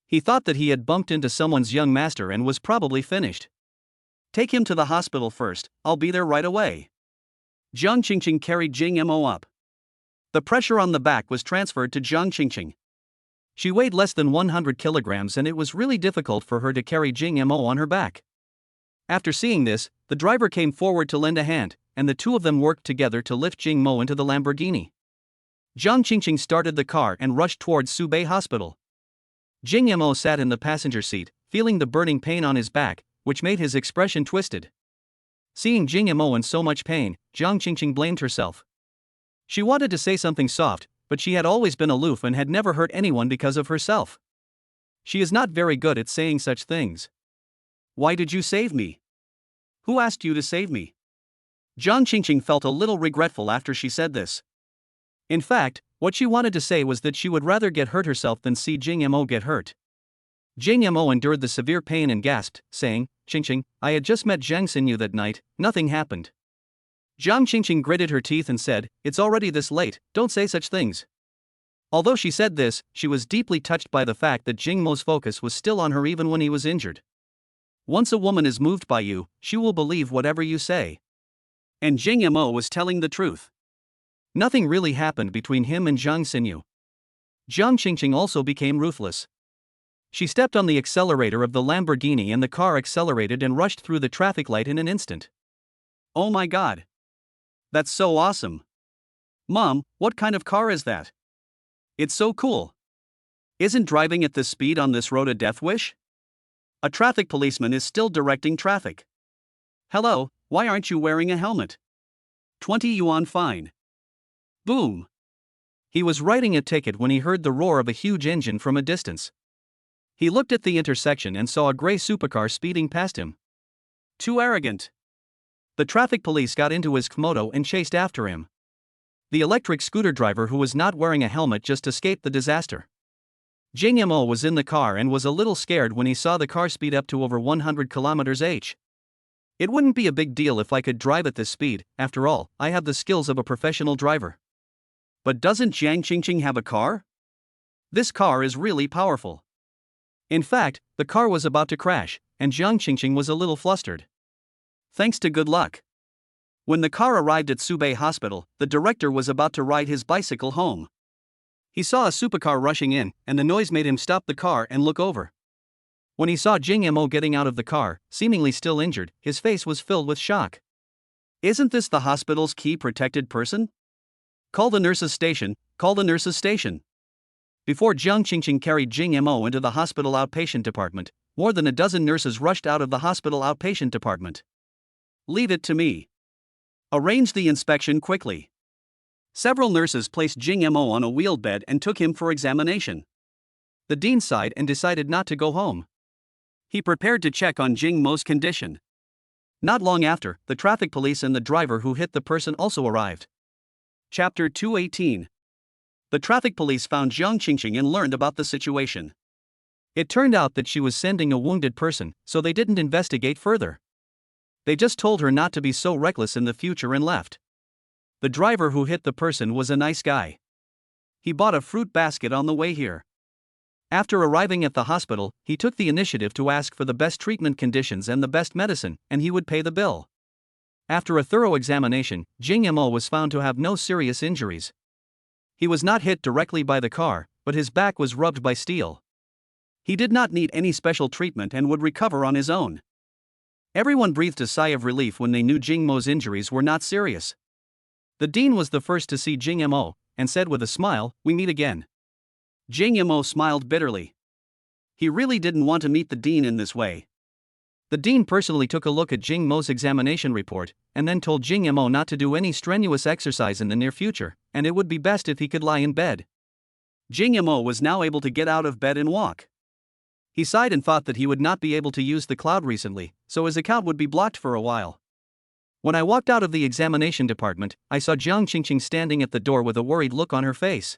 He thought that he had bumped into someone's young master and was probably finished. Take him to the hospital first, I'll be there right away. Jiang Qingqing carried Jing Mo up. The pressure on the back was transferred to Jiang Qingqing. She weighed less than 100 kilograms and it was really difficult for her to carry Jing Mo on her back. After seeing this, the driver came forward to lend a hand, and the 2 of them worked together to lift Jing Mo into the Lamborghini. Jiang Qingqing started the car and rushed towards Subei Hospital. Jing Mo sat in the passenger seat, feeling the burning pain on his back, which made his expression twisted. Seeing Jing Mo in so much pain, Jiang Qingqing blamed herself. She wanted to say something soft, but she had always been aloof and had never hurt anyone because of herself. She is not very good at saying such things. Why did you save me? Who asked you to save me? Jiang Qingqing felt a little regretful after she said this. In fact, what she wanted to say was that she would rather get hurt herself than see Jing Mo get hurt. Jing Mo endured the severe pain and gasped, saying, Qingqing, I had just met Zhang Xinyu that night, nothing happened. Jiang Qingqing gritted her teeth and said, It's already this late, don't say such things. Although she said this, she was deeply touched by the fact that Jing Mo's focus was still on her even when he was injured. Once a woman is moved by you, she will believe whatever you say. And Jing Mo was telling the truth. Nothing really happened between him and Zhang Xinyu. Jiang Qingqing also became ruthless. She stepped on the accelerator of the Lamborghini and the car accelerated and rushed through the traffic light in an instant. Oh my god. That's so awesome. Mom, what kind of car is that? It's so cool. Isn't driving at this speed on this road a death wish? A traffic policeman is still directing traffic. Hello, why aren't you wearing a helmet? 20 yuan fine. Boom. He was writing a ticket when he heard the roar of a huge engine from a distance. He looked at the intersection and saw a gray supercar speeding past him. Too arrogant. The traffic police got into his Kmoto and chased after him. The electric scooter driver who was not wearing a helmet just escaped the disaster. Jing Mo was in the car and was a little scared when he saw the car speed up to over 100 km/h. It wouldn't be a big deal if I could drive at this speed, after all, I have the skills of a professional driver. But doesn't Jiang Qingqing have a car? This car is really powerful. In fact, the car was about to crash, and Jiang Qingqing was a little flustered. Thanks to good luck. When the car arrived at Subei Hospital, the director was about to ride his bicycle home. He saw a supercar rushing in, and the noise made him stop the car and look over. When he saw Jing Mo getting out of the car, seemingly still injured, his face was filled with shock. Isn't this the hospital's key protected person? Call the nurses' station, call the nurses' station. Before Jiang Qingqing carried Jing Mo into the hospital outpatient department, more than a dozen nurses rushed out of the hospital outpatient department. Leave it to me. Arrange the inspection quickly. Several nurses placed Jing Mo on a wheeled bed and took him for examination. The dean sighed and decided not to go home. He prepared to check on Jing Mo's condition. Not long after, the traffic police and the driver who hit the person also arrived. Chapter 218. The traffic police found Jiang Qingqing and learned about the situation. It turned out that she was sending a wounded person, so they didn't investigate further. They just told her not to be so reckless in the future and left. The driver who hit the person was a nice guy. He bought a fruit basket on the way here. After arriving at the hospital, he took the initiative to ask for the best treatment conditions and the best medicine, and he would pay the bill. After a thorough examination, Jing Mo was found to have no serious injuries. He was not hit directly by the car, but his back was rubbed by steel. He did not need any special treatment and would recover on his own. Everyone breathed a sigh of relief when they knew Jing Mo's injuries were not serious. The dean was the first to see Jing Mo, and said with a smile, "We meet again." Jing Mo smiled bitterly. He really didn't want to meet the dean in this way. The dean personally took a look at Jing Mo's examination report, and then told Jing Mo not to do any strenuous exercise in the near future, and it would be best if he could lie in bed. Jing Mo was now able to get out of bed and walk. He sighed and thought that he would not be able to use the cloud recently, so his account would be blocked for a while. When I walked out of the examination department, I saw Jiang Qingqing standing at the door with a worried look on her face.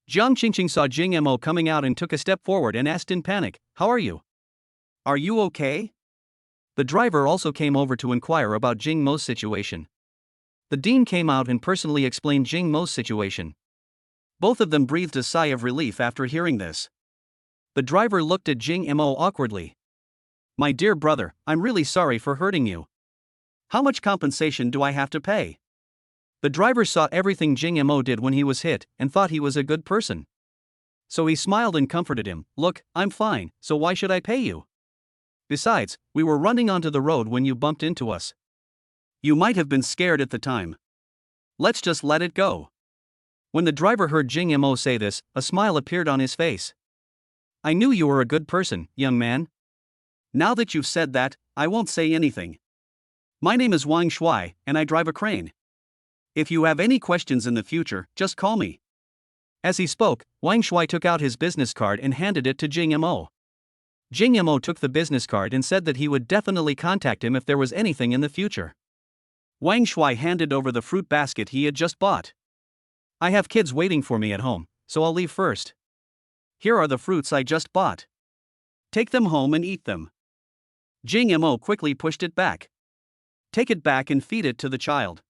Jiang Qingqing saw Jing Mo coming out and took a step forward and asked in panic, "How are you? Are you okay?" The driver also came over to inquire about Jing Mo's situation. The dean came out and personally explained Jing Mo's situation. Both of them breathed a sigh of relief after hearing this. The driver looked at Jing Mo awkwardly. "My dear brother, I'm really sorry for hurting you. How much compensation do I have to pay?" The driver saw everything Jing Mo did when he was hit and thought he was a good person. So he smiled and comforted him, "Look, I'm fine, so why should I pay you? Besides, we were running onto the road when you bumped into us. You might have been scared at the time. Let's just let it go." When the driver heard Jing Mo say this, a smile appeared on his face. "I knew you were a good person, young man. Now that you've said that, I won't say anything. My name is Wang Shui, and I drive a crane. If you have any questions in the future, just call me." As he spoke, Wang Shui took out his business card and handed it to Jing Mo. Jing Mo took the business card and said that he would definitely contact him if there was anything in the future. Wang Shui handed over the fruit basket he had just bought. "I have kids waiting for me at home, so I'll leave first. Here are the fruits I just bought. Take them home and eat them." Jing Mo quickly pushed it back. "Take it back and feed it to the child."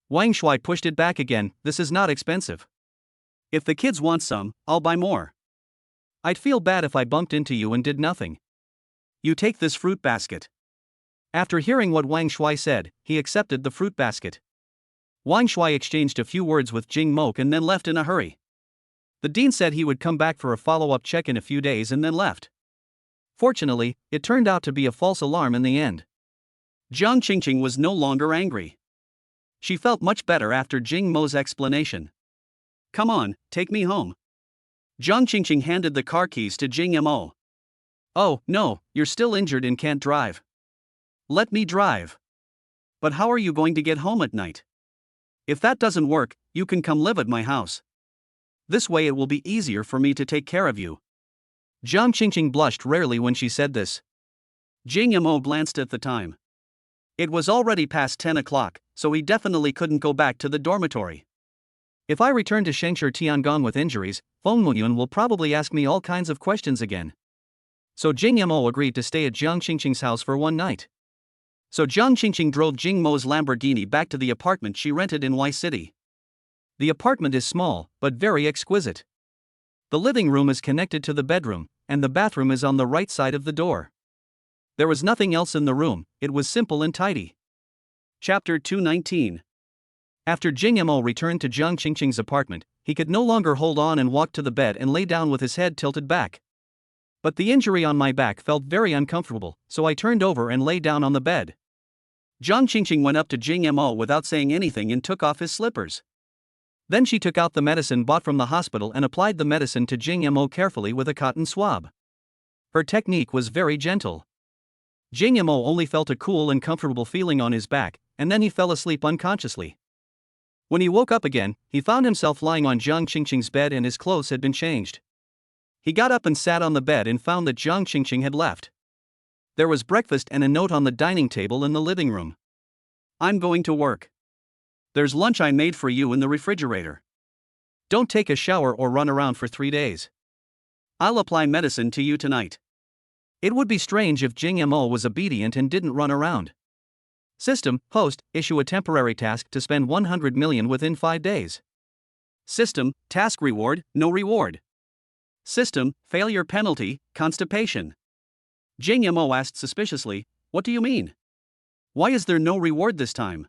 Wang Shui pushed it back again, "This is not expensive. If the kids want some, I'll buy more. I'd feel bad if I bumped into you and did nothing. You take this fruit basket." After hearing what Wang Shui said, he accepted the fruit basket. Wang Shui exchanged a few words with Jing Mo and then left in a hurry. The dean said he would come back for a follow-up check in a few days and then left. Fortunately, it turned out to be a false alarm in the end. Jiang Qingqing was no longer angry. She felt much better after Jing Mo's explanation. "Come on, take me home." Jiang Qingqing handed the car keys to Jing Mo. "Oh, no, you're still injured and can't drive. Let me drive." "But how are you going to get home at night? If that doesn't work, you can come live at my house. This way it will be easier for me to take care of you." Jiang Qingqing blushed rarely when she said this. Jing Mo glanced at the time. It was already past 10 o'clock, so he definitely couldn't go back to the dormitory. If I return to Shengshe Tiangong with injuries, Feng Muyun will probably ask me all kinds of questions again. So Jing Yamo agreed to stay at Jiang Qingqing's house for one night. So Jiang Qingqing drove Jing Mo's Lamborghini back to the apartment she rented in Y City. The apartment is small, but very exquisite. The living room is connected to the bedroom, and the bathroom is on the right side of the door. There was nothing else in the room, it was simple and tidy. Chapter 219. After Jing Yamo returned to Jiang Qingqing's apartment, he could no longer hold on and walk to the bed and lay down with his head tilted back. But the injury on my back felt very uncomfortable, so I turned over and lay down on the bed. Jiang Qingqing went up to Jing Yamo without saying anything and took off his slippers. Then she took out the medicine bought from the hospital and applied the medicine to Jing Yamo carefully with a cotton swab. Her technique was very gentle. Jing Yamo only felt a cool and comfortable feeling on his back, and then he fell asleep unconsciously. When he woke up again, he found himself lying on Jiang Qingqing's bed and his clothes had been changed. He got up and sat on the bed and found that Jiang Qingqing had left. There was breakfast and a note on the dining table in the living room. I'm going to work. There's lunch I made for you in the refrigerator. Don't take a shower or run around for 3 days. I'll apply medicine to you tonight. It would be strange if Jing Yamo was obedient and didn't run around. System, host, issue a temporary task to spend 100 million within 5 days. System, task reward, no reward. System, failure penalty, constipation. Jing Yamo asked suspiciously, what do you mean? Why is there no reward this time?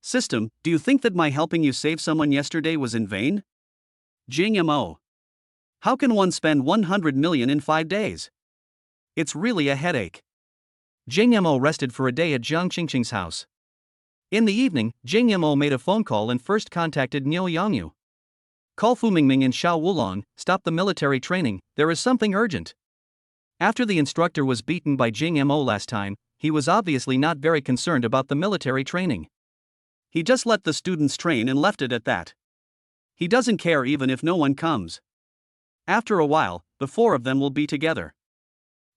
System, do you think that my helping you save someone yesterday was in vain? Jing Yamo. How can one spend 100 million in 5 days? It's really a headache. Jing Yamo rested for a day at Jiang Qingqing's house. In the evening, Jing Yamo made a phone call and first contacted Niu Yangyu. Call Fu Mingming in Shao Wulong, stop the military training, there is something urgent. After the instructor was beaten by Jing Yamo last time, he was obviously not very concerned about the military training. He just let the students train and left it at that. He doesn't care even if no one comes. After a while, the 4 of them will be together.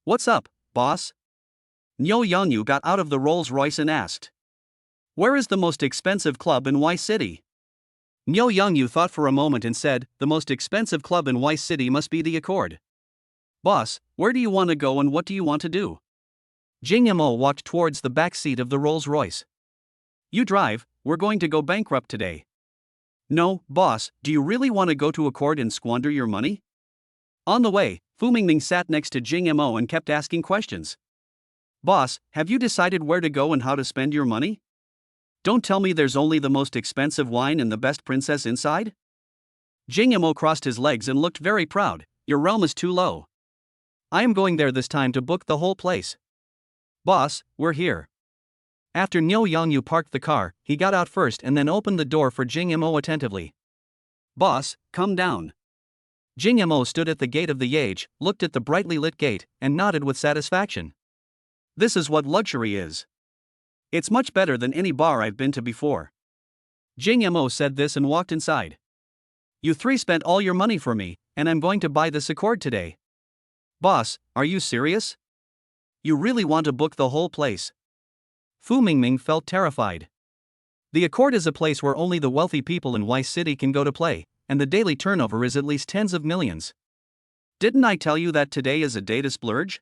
What's up, boss? Niu Yangyu got out of the Rolls-Royce and asked. Where is the most expensive club in Y City? Niu Yangyu thought for a moment and said, the most expensive club in Y City must be the Accord. Boss, where do you want to go and what do you want to do? Jing Yamo walked towards the back seat of the Rolls-Royce. You drive, we're going to go bankrupt today. No, boss, do you really want to go to Accord and squander your money? On the way, Fu Mingming sat next to Jing Yamo and kept asking questions. Boss, have you decided where to go and how to spend your money? Don't tell me there's only the most expensive wine and the best princess inside? Jing Yamo crossed his legs and looked very proud. Your realm is too low. I am going there this time to book the whole place. Boss, we're here. After Niu Yangyu parked the car, he got out first and then opened the door for Jing Yamo attentively. Boss, come down. Jing Yamo stood at the gate of the Yage, looked at the brightly lit gate, and nodded with satisfaction. This is what luxury is. It's much better than any bar I've been to before. Jing Yamo said this and walked inside. You 3 spent all your money for me, and I'm going to buy this Accord today. Boss, are you serious? You really want to book the whole place? Fu Mingming felt terrified. The Accord is a place where only the wealthy people in Y City can go to play, and the daily turnover is at least tens of millions. Didn't I tell you that today is a day to splurge?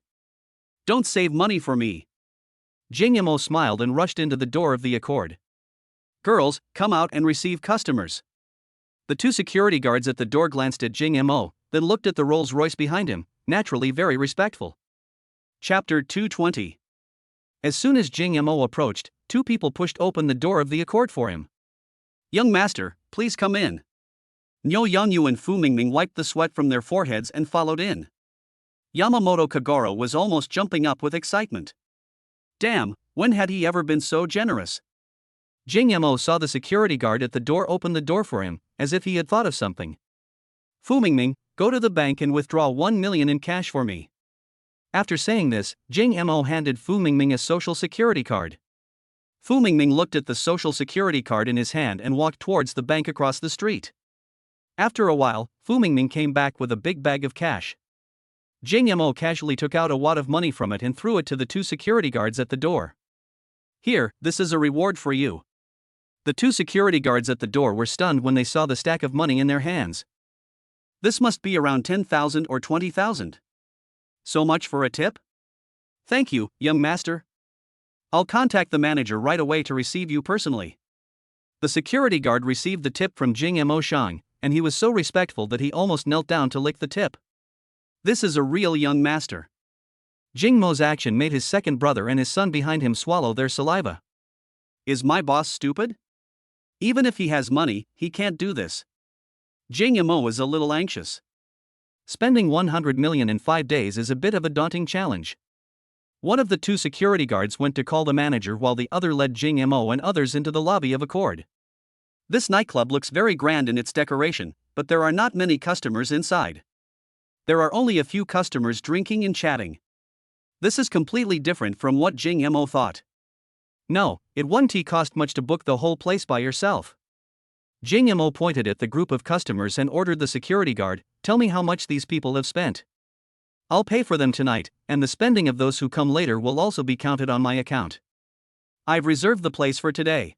Don't save money for me. Jing Yamo smiled and rushed into the door of the Accord. Girls, come out and receive customers. The 2 security guards at the door glanced at Jing Yamo, then looked at the Rolls-Royce behind him, naturally very respectful. Chapter 220. As soon as Jing Yamo approached, 2 people pushed open the door of the Accord for him. Young master, please come in. Niu Yangyu and Fu Mingming wiped the sweat from their foreheads and followed in. Yamamoto Kagoro was almost jumping up with excitement. Damn, when had he ever been so generous? Jing Yamo saw the security guard at the door open the door for him, as if he had thought of something. Fu Mingming, go to the bank and withdraw 1 million in cash for me. After saying this, Jing Yamo handed Fu Mingming a social security card. Fu Mingming looked at the social security card in his hand and walked towards the bank across the street. After a while, Fu Mingming came back with a big bag of cash. Jing Yamo casually took out a wad of money from it and threw it to the 2 security guards at the door. Here, this is a reward for you. The two security guards at the door were stunned when they saw the stack of money in their hands. This must be around 10,000 or 20,000. So much for a tip? Thank you, young master. I'll contact the manager right away to receive you personally. The security guard received the tip from Jing Mo Shang, and he was so respectful that he almost knelt down to lick the tip. This is a real young master. Jing Mo's action made his second brother and his son behind him swallow their saliva. Is my boss stupid? Even if he has money, he can't do this. Jing Mo is a little anxious. Spending 100 million in 5 days is a bit of a daunting challenge. One of the two security guards went to call the manager while the other led Jing Mo and others into the lobby of Accord. This nightclub looks very grand in its decoration, but there are not many customers inside. There are only a few customers drinking and chatting. This is completely different from what Jing Mo thought. No, it wouldn't cost much to book the whole place by yourself. Jing Mo pointed at the group of customers and ordered the security guard, tell me how much these people have spent. I'll pay for them tonight, and the spending of those who come later will also be counted on my account. I've reserved the place for today.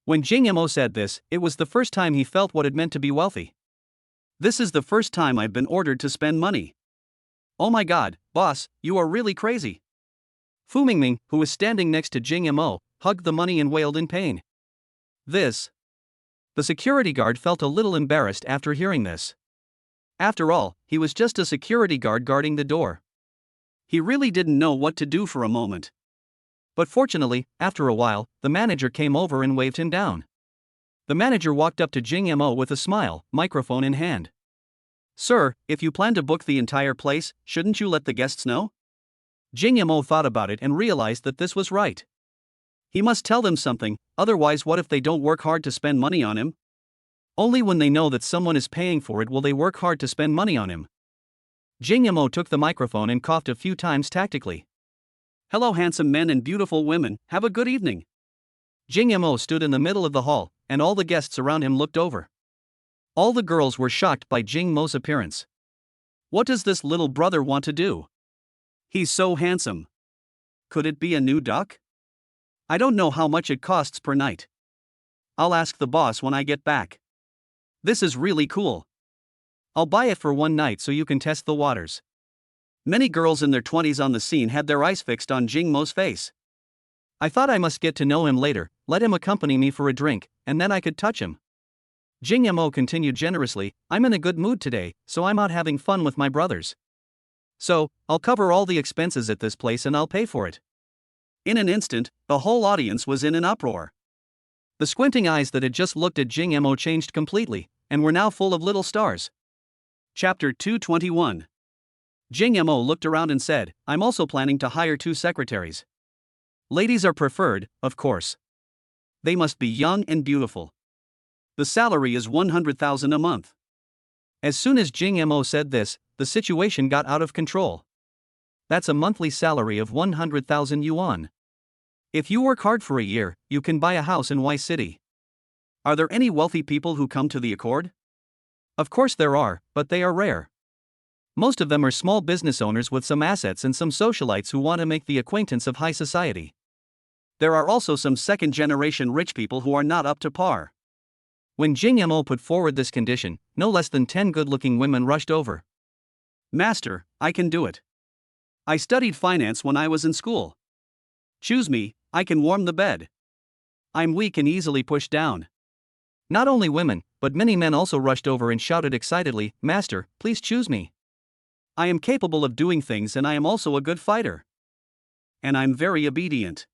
When Jing Mo said this, it was the first time he felt what it meant to be wealthy. This is the first time I've been ordered to spend money. Oh my god, boss, you are really crazy. Fu Mingming, who was standing next to Jing Mo, hugged the money and wailed in pain. This. The security guard felt a little embarrassed after hearing this. After all, he was just a security guard guarding the door. He really didn't know what to do for a moment. But fortunately, after a while, the manager came over and waved him down. The manager walked up to Jing Mo with a smile, microphone in hand. Sir, if you plan to book the entire place, shouldn't you let the guests know? Jing Mo thought about it and realized that this was right. He must tell them something, otherwise what if they don't work hard to spend money on him? Only when they know that someone is paying for it will they work hard to spend money on him. Jing Mo took the microphone and coughed a few times tactically. Hello handsome men and beautiful women, have a good evening. Jing Mo stood in the middle of the hall, and all the guests around him looked over. All the girls were shocked by Jing Mo's appearance. What does this little brother want to do? He's so handsome. Could it be a new duck? I don't know how much it costs per night. I'll ask the boss when I get back. This is really cool. I'll buy it for one night so you can test the waters. Many girls in their 20s on the scene had their eyes fixed on Jing Mo's face. I thought I must get to know him later, let him accompany me for a drink, and then I could touch him. Jing Mo continued generously, I'm in a good mood today, so I'm out having fun with my brothers. So, I'll cover all the expenses at this place and I'll pay for it. In an instant, the whole audience was in an uproar. The squinting eyes that had just looked at Jing Mo changed completely, and were now full of little stars. Chapter 221. Jing Mo looked around and said, I'm also planning to hire 2 secretaries. Ladies are preferred, of course. They must be young and beautiful. The salary is 100,000 a month. As soon as Jing Mo said this, the situation got out of control. That's a monthly salary of 100,000 yuan. If you work hard for a year, you can buy a house in Y City. Are there any wealthy people who come to the Accord? Of course there are, but they are rare. Most of them are small business owners with some assets and some socialites who want to make the acquaintance of high society. There are also some second-generation rich people who are not up to par. When Jing Mo put forward this condition, no less than 10 good-looking women rushed over. Master, I can do it. I studied finance when I was in school. Choose me, I can warm the bed. I'm weak and easily pushed down. Not only women, but many men also rushed over and shouted excitedly, Master, please choose me. I am capable of doing things and I am also a good fighter. And I'm very obedient.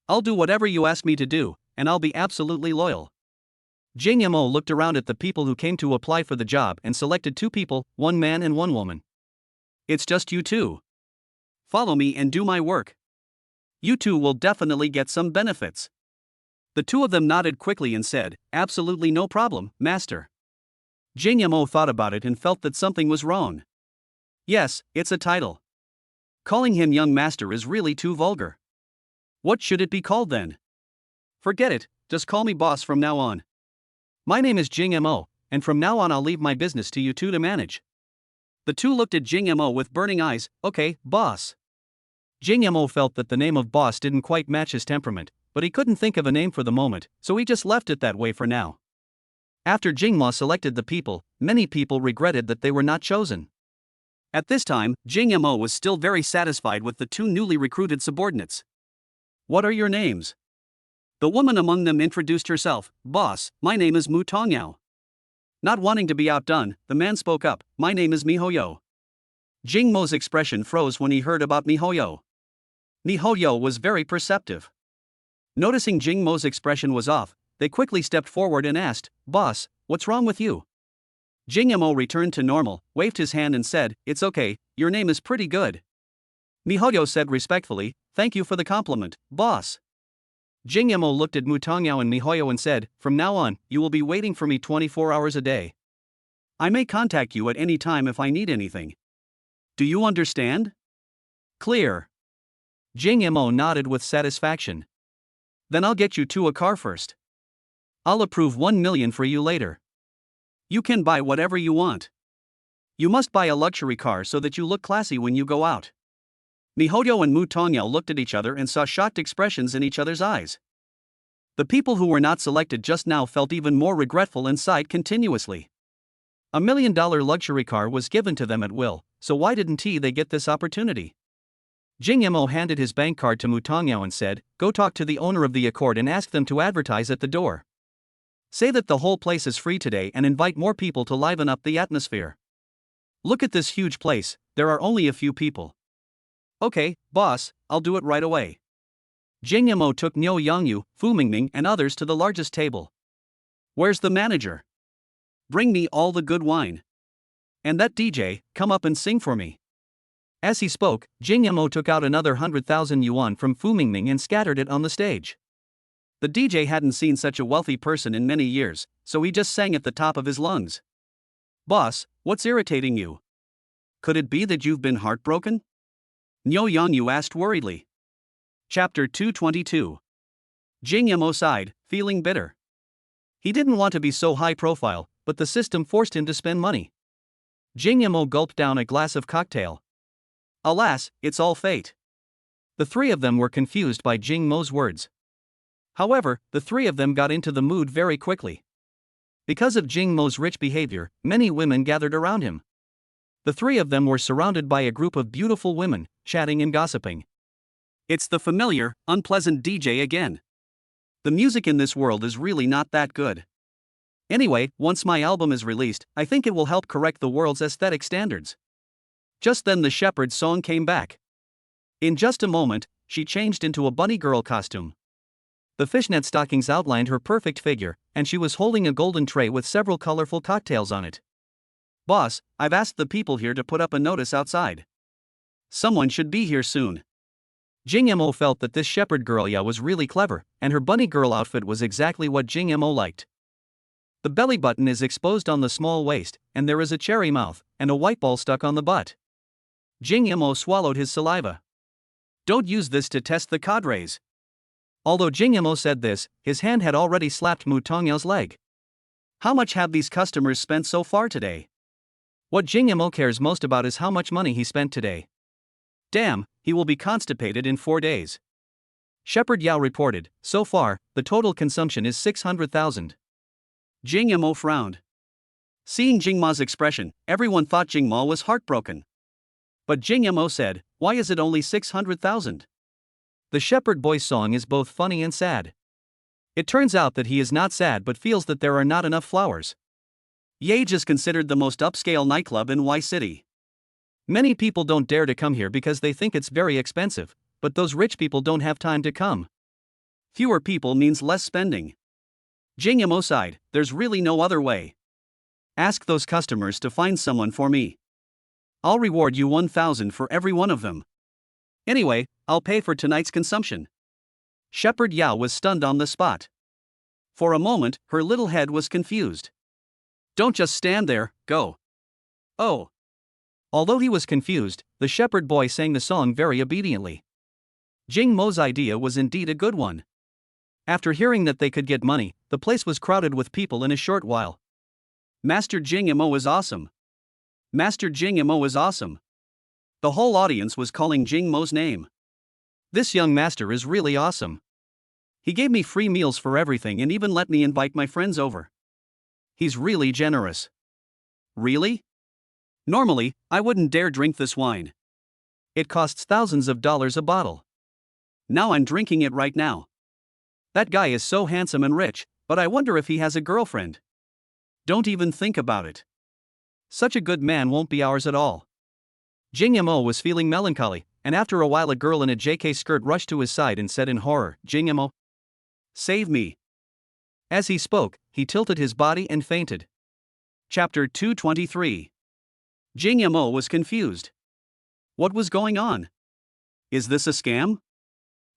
I'll do whatever you ask me to do, and I'll be absolutely loyal. Jing Mo looked around at the people who came to apply for the job and selected 2 people, 1 man and 1 woman. It's just you 2. Follow me and do my work. You 2 will definitely get some benefits. The 2 of them nodded quickly and said, absolutely no problem, master. Jing Mo thought about it and felt that something was wrong. Yes, it's a title. Calling him young master is really too vulgar. What should it be called then? Forget it, just call me boss from now on. My name is Jing Mo, and from now on I'll leave my business to you 2 to manage. The 2 looked at Jing Mo with burning eyes, okay, boss. Jing Mo felt that the name of boss didn't quite match his temperament, but he couldn't think of a name for the moment, so he just left it that way for now. After Jingmo selected the people, many people regretted that they were not chosen. At this time, Jingmo was still very satisfied with the two newly recruited subordinates. "What are your names?" The woman among them introduced herself. "Boss, my name is Mu Tongyao." Not wanting to be outdone, the man spoke up. "My name is Mihoyo." Jingmo's expression froze when he heard about Mihoyo. Mihoyo was very perceptive. Noticing Jingmo's expression was off, they quickly stepped forward and asked, "Boss, what's wrong with you?" Jingmo returned to normal, waved his hand and said, "It's okay, your name is pretty good." Mihoyo said respectfully, "Thank you for the compliment, boss." Jingmo looked at Mutongyao and Mihoyo and said, "From now on, you will be waiting for me 24 hours a day. I may contact you at any time if I need anything. Do you understand?" "Clear." Jingmo nodded with satisfaction. "Then I'll get you to a car first. I'll approve 1 million for you later. You can buy whatever you want. You must buy a luxury car so that you look classy when you go out." Mihoyo and Mutongyao looked at each other and saw shocked expressions in each other's eyes. The people who were not selected just now felt even more regretful and sighed continuously. $1 million luxury car was given to them at will, so why didn't they get this opportunity? Jingmo handed his bank card to Mutongyao and said, "Go talk to the owner of the Accord and ask them to advertise at the door. Say that the whole place is free today and invite more people to liven up the atmosphere. Look at this huge place, there are only a few people." "Okay, boss, I'll do it right away." Jingmo took Niu Yangyu, Fu Mingming and others to the largest table. "Where's the manager? Bring me all the good wine. And that DJ, come up and sing for me." As he spoke, Jingmo took out another 100,000 yuan from Fu Mingming and scattered it on the stage. The DJ hadn't seen such a wealthy person in many years, so he just sang at the top of his lungs. "Boss, what's irritating you? Could it be that you've been heartbroken?" Niu Yangyu asked worriedly. Chapter 222. Jingmo sighed, feeling bitter. He didn't want to be so high profile, but the system forced him to spend money. Jingmo gulped down a glass of cocktail. Alas, it's all fate. The three of them were confused by Jingmo's words. However, the three of them got into the mood very quickly. Because of Jingmo's rich behavior, many women gathered around him. The three of them were surrounded by a group of beautiful women, chatting and gossiping. It's the familiar, unpleasant DJ again. The music in this world is really not that good. Anyway, once my album is released, I think it will help correct the world's aesthetic standards. Just then the shepherd's song came back. In just a moment, she changed into a bunny girl costume. The fishnet stockings outlined her perfect figure, and she was holding a golden tray with several colorful cocktails on it. "Boss, I've asked the people here to put up a notice outside. Someone should be here soon." Jingmo felt that this shepherd girl was really clever, and her bunny girl outfit was exactly what Jingmo liked. The belly button is exposed on the small waist, and there is a cherry mouth, and a white ball stuck on the butt. Jingmo swallowed his saliva. "Don't use this to test the cadres." Although Jingmo said this, his hand had already slapped Mutongyao's leg. How much have these customers spent so far today? What Jingmo cares most about is how much money he spent today. Damn, he will be constipated in 4 days. Shepherd Yao reported, "So far, the total consumption is 600,000. Jingmo frowned. Seeing Jingmo's expression, everyone thought Jingmo was heartbroken. But Jingmo said, "Why is it only 600,000? The shepherd boy's song is both funny and sad." It turns out that he is not sad but feels that there are not enough flowers. Yage is considered the most upscale nightclub in Y City. Many people don't dare to come here because they think it's very expensive, but those rich people don't have time to come. Fewer people means less spending. Jingmo sighed, "There's really no other way. Ask those customers to find someone for me. I'll reward you 1,000 for every one of them. Anyway, I'll pay for tonight's consumption." Shepherd Yao was stunned on the spot. For a moment, her little head was confused. "Don't just stand there, go." "Oh." Although he was confused, the shepherd boy sang the song very obediently. Jingmo's idea was indeed a good one. After hearing that they could get money, the place was crowded with people in a short while. Master Jingmo is awesome. Master Jingmo is awesome. The whole audience was calling Jingmo's name. This young master is really awesome. He gave me free meals for everything and even let me invite my friends over. He's really generous. Really? Normally, I wouldn't dare drink this wine. It costs thousands of dollars a bottle. Now I'm drinking it right now. That guy is so handsome and rich, but I wonder if he has a girlfriend. Don't even think about it. Such a good man won't be ours at all. Jing Mo was feeling melancholy, and after a while a girl in a JK skirt rushed to his side and said in horror, Jing Mo, save me. As he spoke, he tilted his body and fainted. Chapter 223. Jing Mo was confused. What was going on? Is this a scam?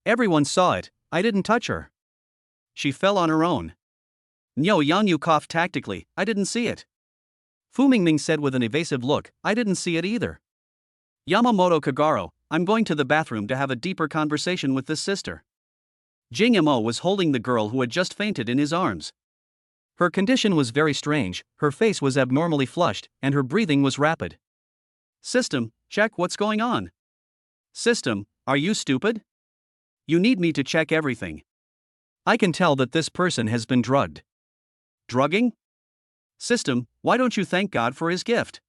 Everyone saw it, I didn't touch her. She fell on her own. Niu Yangyu coughed tactically, I didn't see it. Fu Mingming said with an evasive look, I didn't see it either. Yamamoto Kagaro, I'm going to the bathroom to have a deeper conversation with this sister. Jing Mo was holding the girl who had just fainted in his arms. Her condition was very strange, her face was abnormally flushed, and her breathing was rapid. System, check what's going on. System, are you stupid? You need me to check everything. I can tell that this person has been drugged. Drugging? System, why don't you thank God for his gift?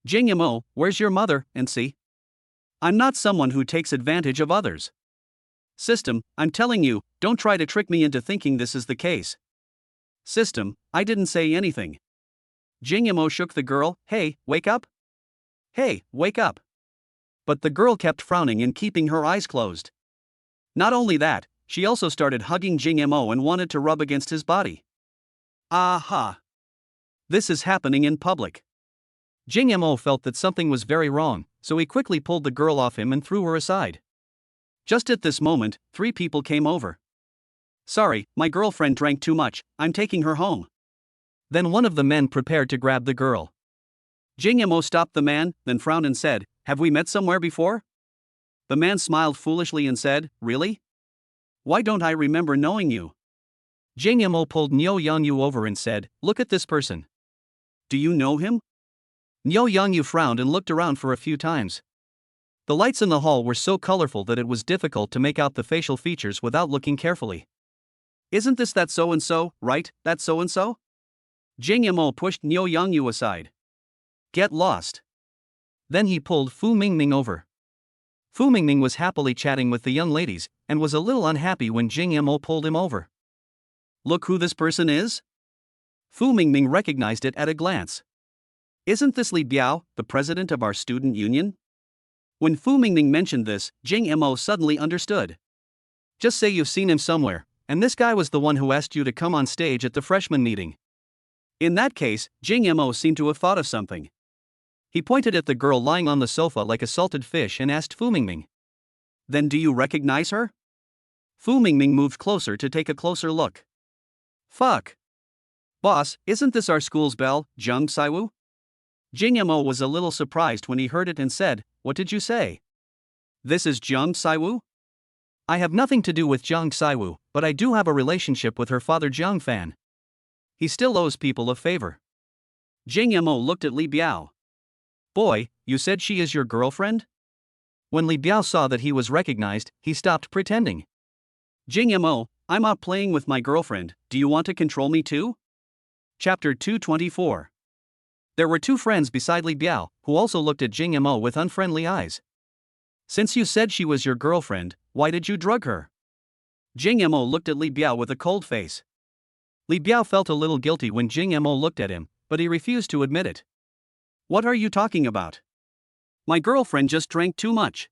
Jing Mo, where's your mother, and see? I'm not someone who takes advantage of others. System, I'm telling you, don't try to trick me into thinking this is the case. System, I didn't say anything. Jing Mo shook the girl, hey, wake up? Hey, wake up. But the girl kept frowning and keeping her eyes closed. Not only that, she also started hugging Jing Mo and wanted to rub against his body. Aha! This is happening in public. Jing Mo felt that something was very wrong, so he quickly pulled the girl off him and threw her aside. Just at this moment, 3 people came over. Sorry, my girlfriend drank too much, I'm taking her home. Then one of the men prepared to grab the girl. Jing Mo stopped the man, then frowned and said, have we met somewhere before? The man smiled foolishly and said, really? Why don't I remember knowing you? Jing Mo pulled Niu Yangyu over and said, look at this person. Do you know him? Niu Yangyu frowned and looked around for a few times. The lights in the hall were so colorful that it was difficult to make out the facial features without looking carefully. Isn't this that so-and-so, right, that so-and-so? Jing Mo pushed Niu Yangyu aside. Get lost. Then he pulled Fu Mingming over. Fu Mingming was happily chatting with the young ladies, and was a little unhappy when Jing Mo pulled him over. Look who this person is? Fu Mingming recognized it at a glance. Isn't this Li Biao, the president of our student union? When Fu Mingming mentioned this, Jing Mo suddenly understood. Just say you've seen him somewhere, and this guy was the one who asked you to come on stage at the freshman meeting. In that case, Jing Mo seemed to have thought of something. He pointed at the girl lying on the sofa like a salted fish and asked Fu Mingming. Then do you recognize her? Fu Mingming moved closer to take a closer look. Fuck. Boss, isn't this our school's belle, Zhang Saiwu? Jing Mo was a little surprised when he heard it and said, what did you say? This is Zhang Saiwu? I have nothing to do with Zhang Saiwu, but I do have a relationship with her father Zhang Fan. He still owes people a favor. Jing Mo looked at Li Biao. Boy, you said she is your girlfriend? When Li Biao saw that he was recognized, he stopped pretending. Jing Mo, I'm out playing with my girlfriend, do you want to control me too? Chapter 224. There were 2 friends beside Li Biao, who also looked at Jing Mo with unfriendly eyes. Since you said she was your girlfriend, why did you drug her? Jing Mo looked at Li Biao with a cold face. Li Biao felt a little guilty when Jing Mo looked at him, but he refused to admit it. What are you talking about? My girlfriend just drank too much.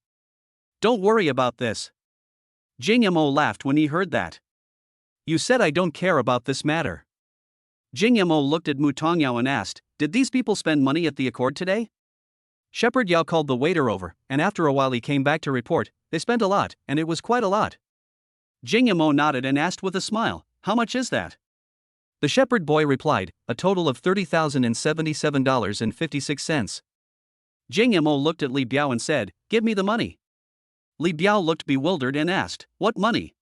Don't worry about this. Jing Mo laughed when he heard that. You said I don't care about this matter. Jing Mo looked at Mu Tongyao and asked, did these people spend money at the Accord today? Shepherd Yao called the waiter over, and after a while he came back to report, they spent a lot, and it was quite a lot. Jing Mo nodded and asked with a smile, how much is that? The shepherd boy replied, a total of $30,077.56. Jing Mo looked at Li Biao and said, give me the money. Li Biao looked bewildered and asked, what money?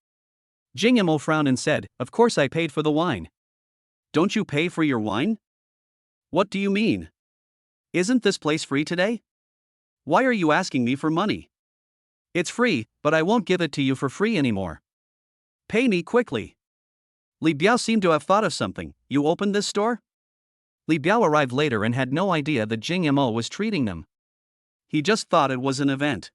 Jing Mo frowned and said, of course I paid for the wine. Don't you pay for your wine? What do you mean? Isn't this place free today? Why are you asking me for money? It's free, but I won't give it to you for free anymore. Pay me quickly. Li Biao seemed to have thought of something. You opened this store? Li Biao arrived later and had no idea that Jing Mo was treating them. He just thought it was an event.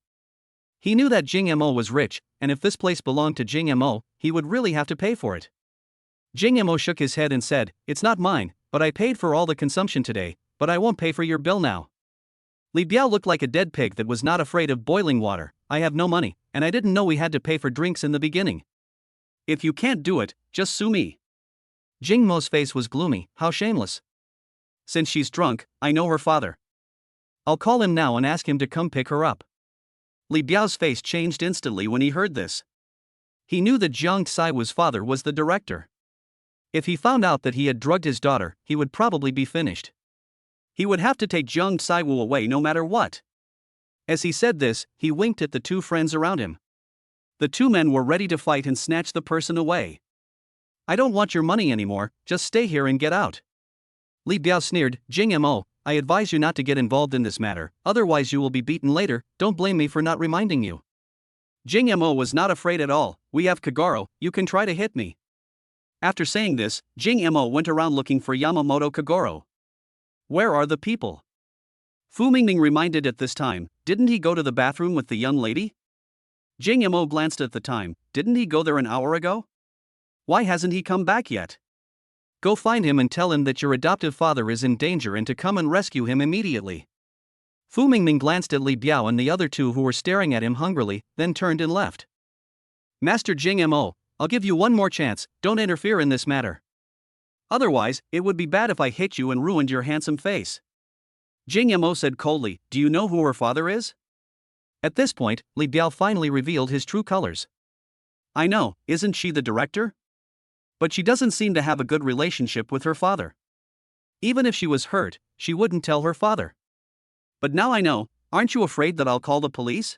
He knew that Jing Mo was rich, and if this place belonged to Jing Mo, he would really have to pay for it. Jing Mo shook his head and said, "It's not mine, but I paid for all the consumption today, but I won't pay for your bill now." Li Biao looked like a dead pig that was not afraid of boiling water. "I have no money, and I didn't know we had to pay for drinks in the beginning." "If you can't do it, just sue me." Jing Mo's face was gloomy. "How shameless." "Since she's drunk, I know her father. I'll call him now and ask him to come pick her up." Li Biao's face changed instantly when he heard this. He knew that Jiang Tsaiwu's father was the director. If he found out that he had drugged his daughter, he would probably be finished. He would have to take Jiang Tsaiwu away no matter what. As he said this, he winked at the two friends around him. The two men were ready to fight and snatch the person away. "I don't want your money anymore, just stay here and get out." Li Biao sneered. "Jing Mo, I advise you not to get involved in this matter, otherwise you will be beaten later. Don't blame me for not reminding you." Jing Mo was not afraid at all. "We have Kagoro, you can try to hit me." After saying this, Jing Mo went around looking for Yamamoto Kagoro. "Where are the people?" Fu Mingming reminded at this time. "Didn't he go to the bathroom with the young lady?" Jing Mo glanced at the time. "Didn't he go there an hour ago? Why hasn't he come back yet?" "Go find him and tell him that your adoptive father is in danger and to come and rescue him immediately." Fu Mingming glanced at Li Biao and the other two who were staring at him hungrily, then turned and left. "Master Jing Mo, I'll give you one more chance, don't interfere in this matter. Otherwise, it would be bad if I hit you and ruined your handsome face." Jing Mo said coldly. "Do you know who her father is?" At this point, Li Biao finally revealed his true colors. "I know, isn't she the director? But she doesn't seem to have a good relationship with her father. Even if she was hurt, she wouldn't tell her father." "But now I know, aren't you afraid that I'll call the police?"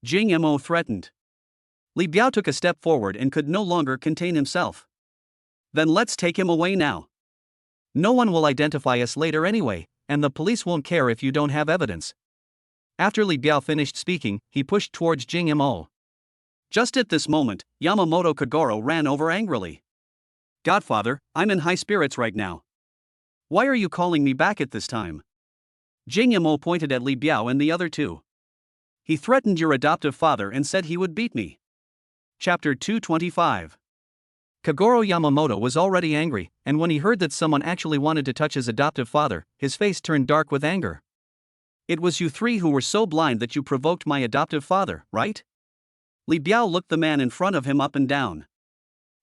Jing Mo threatened. Li Biao took a step forward and could no longer contain himself. "Then let's take him away now. No one will identify us later anyway, and the police won't care if you don't have evidence." After Li Biao finished speaking, he pushed towards Jing Mo. Just at this moment, Yamamoto Kagoro ran over angrily. "Godfather, I'm in high spirits right now. Why are you calling me back at this time?" Jing Mo pointed at Li Biao and the other two. "He threatened your adoptive father and said he would beat me." Chapter 225. Kagoro Yamamoto was already angry, and when he heard that someone actually wanted to touch his adoptive father, his face turned dark with anger. "It was you three who were so blind that you provoked my adoptive father, right?" Li Biao looked the man in front of him up and down.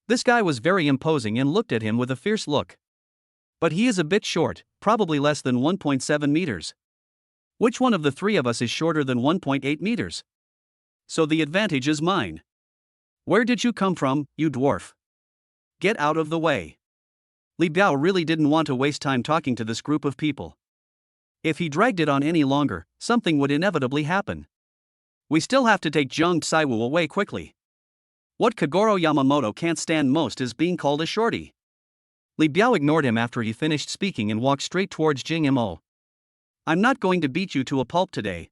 This guy was very imposing and looked at him with a fierce look. But he is a bit short, probably less than 1.7 meters. Which one of the three of us is shorter than 1.8 meters? So the advantage is mine. Where did you come from, you dwarf? Get out of the way. Li Biao really didn't want to waste time talking to this group of people. If he dragged it on any longer, something would inevitably happen. We still have to take Jiang Tsaiwu away quickly. What Kagoro Yamamoto can't stand most is being called a shorty. Li Biao ignored him after he finished speaking and walked straight towards Jing Mo. "I'm not going to beat you to a pulp today."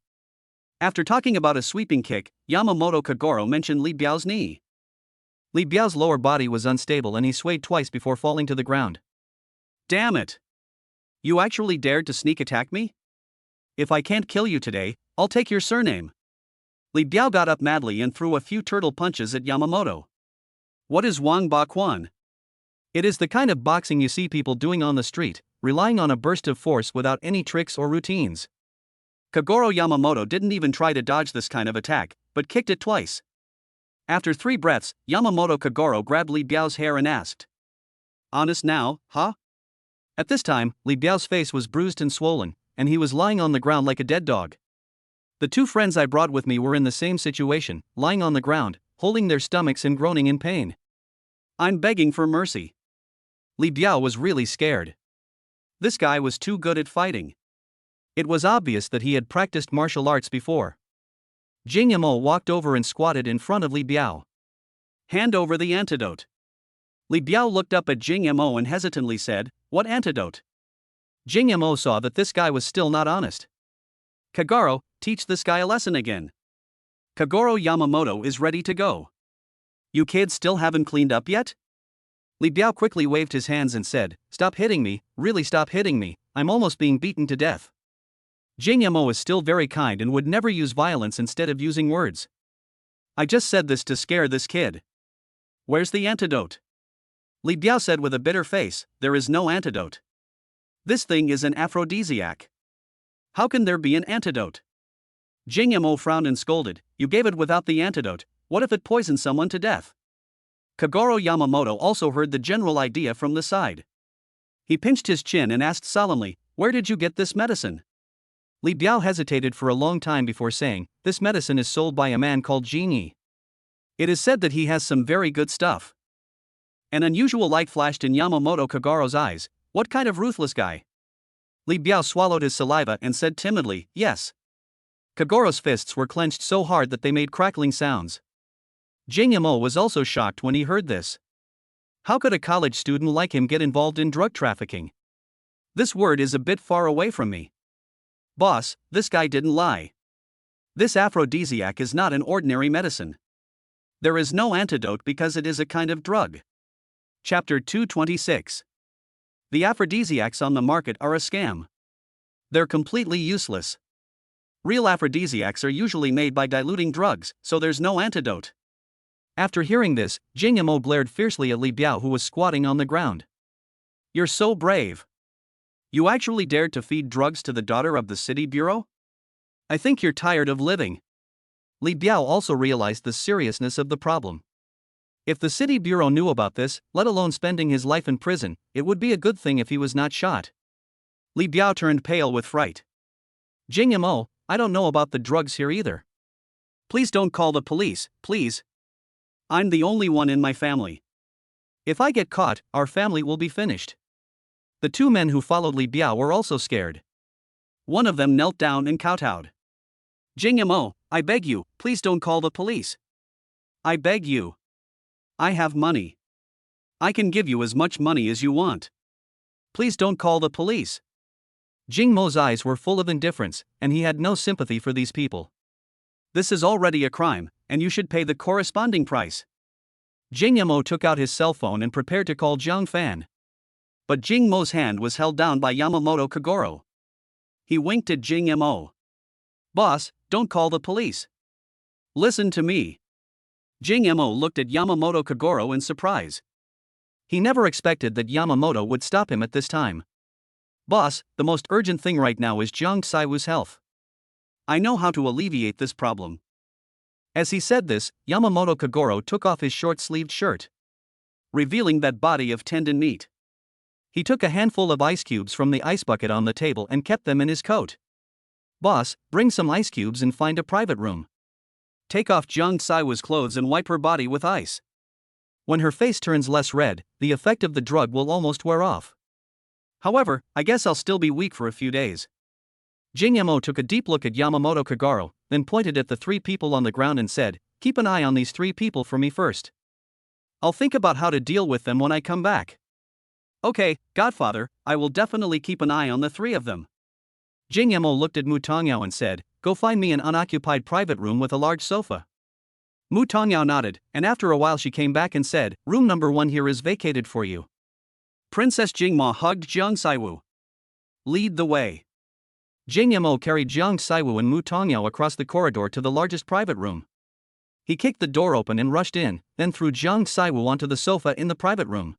After talking about a sweeping kick, Yamamoto Kagoro mentioned Li Biao's knee. Li Biao's lower body was unstable and he swayed twice before falling to the ground. "Damn it! You actually dared to sneak attack me? If I can't kill you today, I'll take your surname." Li Biao got up madly and threw a few turtle punches at Yamamoto. "What is Wang Ba Quan?" It is the kind of boxing you see people doing on the street, relying on a burst of force without any tricks or routines. Kagoro Yamamoto didn't even try to dodge this kind of attack, but kicked it twice. After 3 breaths, Yamamoto Kagoro grabbed Li Biao's hair and asked, "Honest now, huh?" At this time, Li Biao's face was bruised and swollen, and he was lying on the ground like a dead dog. The two friends I brought with me were in the same situation, lying on the ground, holding their stomachs and groaning in pain. "I'm begging for mercy." Li Biao was really scared. This guy was too good at fighting. It was obvious that he had practiced martial arts before. Jing Mo walked over and squatted in front of Li Biao. "Hand over the antidote." Li Biao looked up at Jing Mo and hesitantly said, "What antidote?" Jing Mo saw that this guy was still not honest. "Kagoro, teach this guy a lesson again. Kagoro Yamamoto is ready to go." You kids still haven't cleaned up yet? Li Biao quickly waved his hands and said, "Stop hitting me, really stop hitting me, I'm almost being beaten to death." Jing Yamo is still very kind and would never use violence instead of using words. I just said this to scare this kid. Where's the antidote? Li Biao said with a bitter face, "There is no antidote. This thing is an aphrodisiac. How can there be an antidote?" Jing Yamo frowned and scolded, "You gave it without the antidote, what if it poisoned someone to death?" Kagoro Yamamoto also heard the general idea from the side. He pinched his chin and asked solemnly, "Where did you get this medicine?" Li Biao hesitated for a long time before saying, "This medicine is sold by a man called Jin Yi. It is said that he has some very good stuff." An unusual light flashed in Yamamoto Kagoro's eyes. What kind of ruthless guy? Li Biao swallowed his saliva and said timidly, "Yes." Kagoro's fists were clenched so hard that they made crackling sounds. Jing Yamo was also shocked when he heard this. How could a college student like him get involved in drug trafficking? This word is a bit far away from me. Boss, this guy didn't lie. This aphrodisiac is not an ordinary medicine. There is no antidote because it is a kind of drug. Chapter 226. The aphrodisiacs on the market are a scam. They're completely useless. Real aphrodisiacs are usually made by diluting drugs, so there's no antidote. After hearing this, Jing Yamo glared fiercely at Li Biao, who was squatting on the ground. "You're so brave. You actually dared to feed drugs to the daughter of the city bureau? I think you're tired of living." Li Biao also realized the seriousness of the problem. If the city bureau knew about this, let alone spending his life in prison, it would be a good thing if he was not shot. Li Biao turned pale with fright. "Jing Yamo, I don't know about the drugs here either. Please don't call the police, please. I'm the only one in my family. If I get caught, our family will be finished." The two men who followed Li Biao were also scared. One of them knelt down and kowtowed. "Jing Yamo, I beg you, please don't call the police. I beg you. I have money. I can give you as much money as you want. Please don't call the police." Jing Mo's eyes were full of indifference, and he had no sympathy for these people. "This is already a crime, and you should pay the corresponding price." Jing Yamo took out his cell phone and prepared to call Jiang Fan. But Jing Mo's hand was held down by Yamamoto Kagoro. He winked at Jing Yamo. "Boss, don't call the police. Listen to me." Jing Yamo looked at Yamamoto Kagoro in surprise. He never expected that Yamamoto would stop him at this time. "Boss, the most urgent thing right now is Jiang Saiwu's health. I know how to alleviate this problem." As he said this, Yamamoto Kagoro took off his short-sleeved shirt, revealing that body of tendon meat. He took a handful of ice cubes from the ice bucket on the table and kept them in his coat. "Boss, bring some ice cubes and find a private room. Take off Jiang Saiwu's clothes and wipe her body with ice. When her face turns less red, the effect of the drug will almost wear off. However, I guess I'll still be weak for a few days." Jing Yamo took a deep look at Yamamoto Kagoro, then pointed at the three people on the ground and said, "Keep an eye on these three people for me first. I'll think about how to deal with them when I come back." "Okay, Godfather, I will definitely keep an eye on the three of them." Jing Yamo looked at Mu Tongyao and said, "Go find me an unoccupied private room with a large sofa." Mu Tongyao nodded, and after a while she came back and said, "Room number 1 here is vacated for you." Princess Jingma hugged Jiang Saiwu. "Lead the way." Jing Yamo carried Jiang Saiwu and Mu Tongyao across the corridor to the largest private room. He kicked the door open and rushed in, then threw Jiang Saiwu onto the sofa in the private room.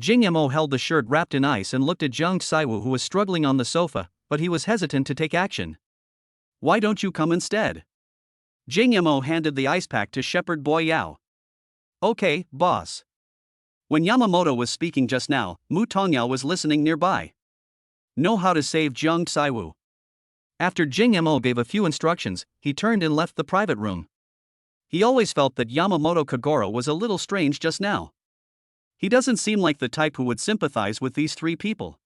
Jing Yamo held the shirt wrapped in ice and looked at Jiang Saiwu, who was struggling on the sofa, but he was hesitant to take action. "Why don't you come instead?" Jing Yamo handed the ice pack to Shepherd Boy Yao. "Okay, boss." When Yamamoto was speaking just now, Mu Tongyao was listening nearby. "Know how to save Jiang Saiwu." After Jing Yamo gave a few instructions, he turned and left the private room. He always felt that Yamamoto Kagoro was a little strange just now. He doesn't seem like the type who would sympathize with these three people.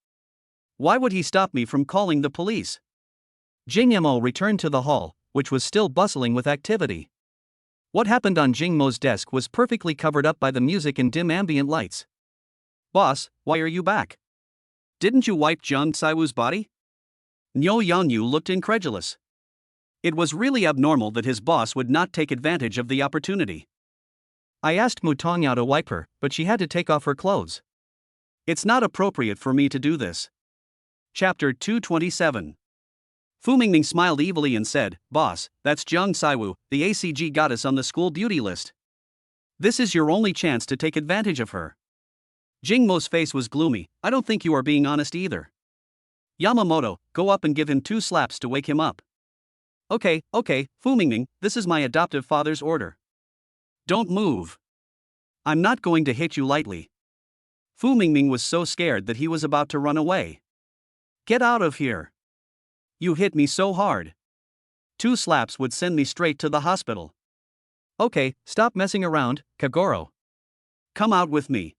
Why would he stop me from calling the police? Jing Yamo returned to the hall, which was still bustling with activity. What happened on Jing Mo's desk was perfectly covered up by the music and dim ambient lights. "Boss, why are you back? Didn't you wipe Jiang Saiwu's body?" Nyo Yangyu looked incredulous. It was really abnormal that his boss would not take advantage of the opportunity. I asked Mu Tongyao to wipe her, but she had to take off her clothes. It's not appropriate for me to do this. Chapter 227. Fu Mingming smiled evilly and said, Boss, that's Jiang Saiwu, the ACG goddess on the school beauty list. This is your only chance to take advantage of her. Jing Mo's face was gloomy. I don't think you are being honest either. Yamamoto, go up and give him 2 slaps to wake him up. Okay, Fu Mingming, this is my adoptive father's order. Don't move. I'm not going to hit you lightly. Fu Mingming was so scared that he was about to run away. Get out of here. You hit me so hard. 2 slaps would send me straight to the hospital. Okay, stop messing around, Kagoro. Come out with me.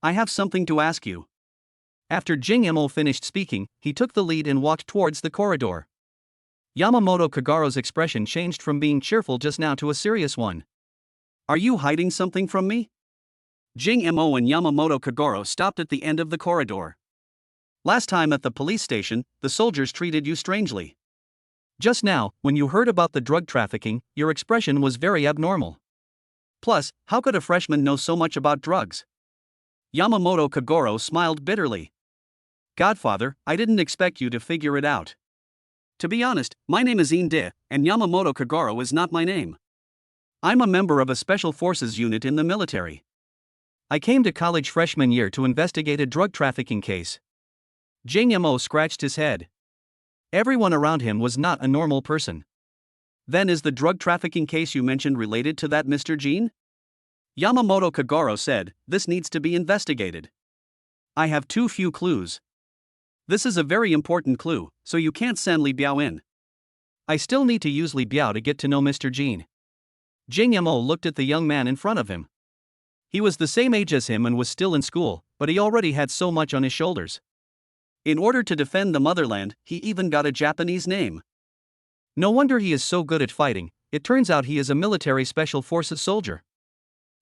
I have something to ask you. After Jing Mo finished speaking, he took the lead and walked towards the corridor. Yamamoto Kagoro's expression changed from being cheerful just now to a serious one. Are you hiding something from me? Jing Mo and Yamamoto Kagoro stopped at the end of the corridor. Last time at the police station, the soldiers treated you strangely. Just now, when you heard about the drug trafficking, your expression was very abnormal. Plus, how could a freshman know so much about drugs? Yamamoto Kagoro smiled bitterly. Godfather, I didn't expect you to figure it out. To be honest, my name is Inde, and Yamamoto Kagoro is not my name. I'm a member of a special forces unit in the military. I came to college freshman year to investigate a drug trafficking case. Jing Mo scratched his head. Everyone around him was not a normal person. Then is the drug trafficking case you mentioned related to that Mr. Jean? Yamamoto Kagoro said, this needs to be investigated. I have too few clues. This is a very important clue, so you can't send Li Biao in. I still need to use Li Biao to get to know Mr. Jean. Jing Mo looked at the young man in front of him. He was the same age as him and was still in school, but he already had so much on his shoulders. In order to defend the motherland, he even got a Japanese name. No wonder he is so good at fighting. It turns out he is a military special forces soldier.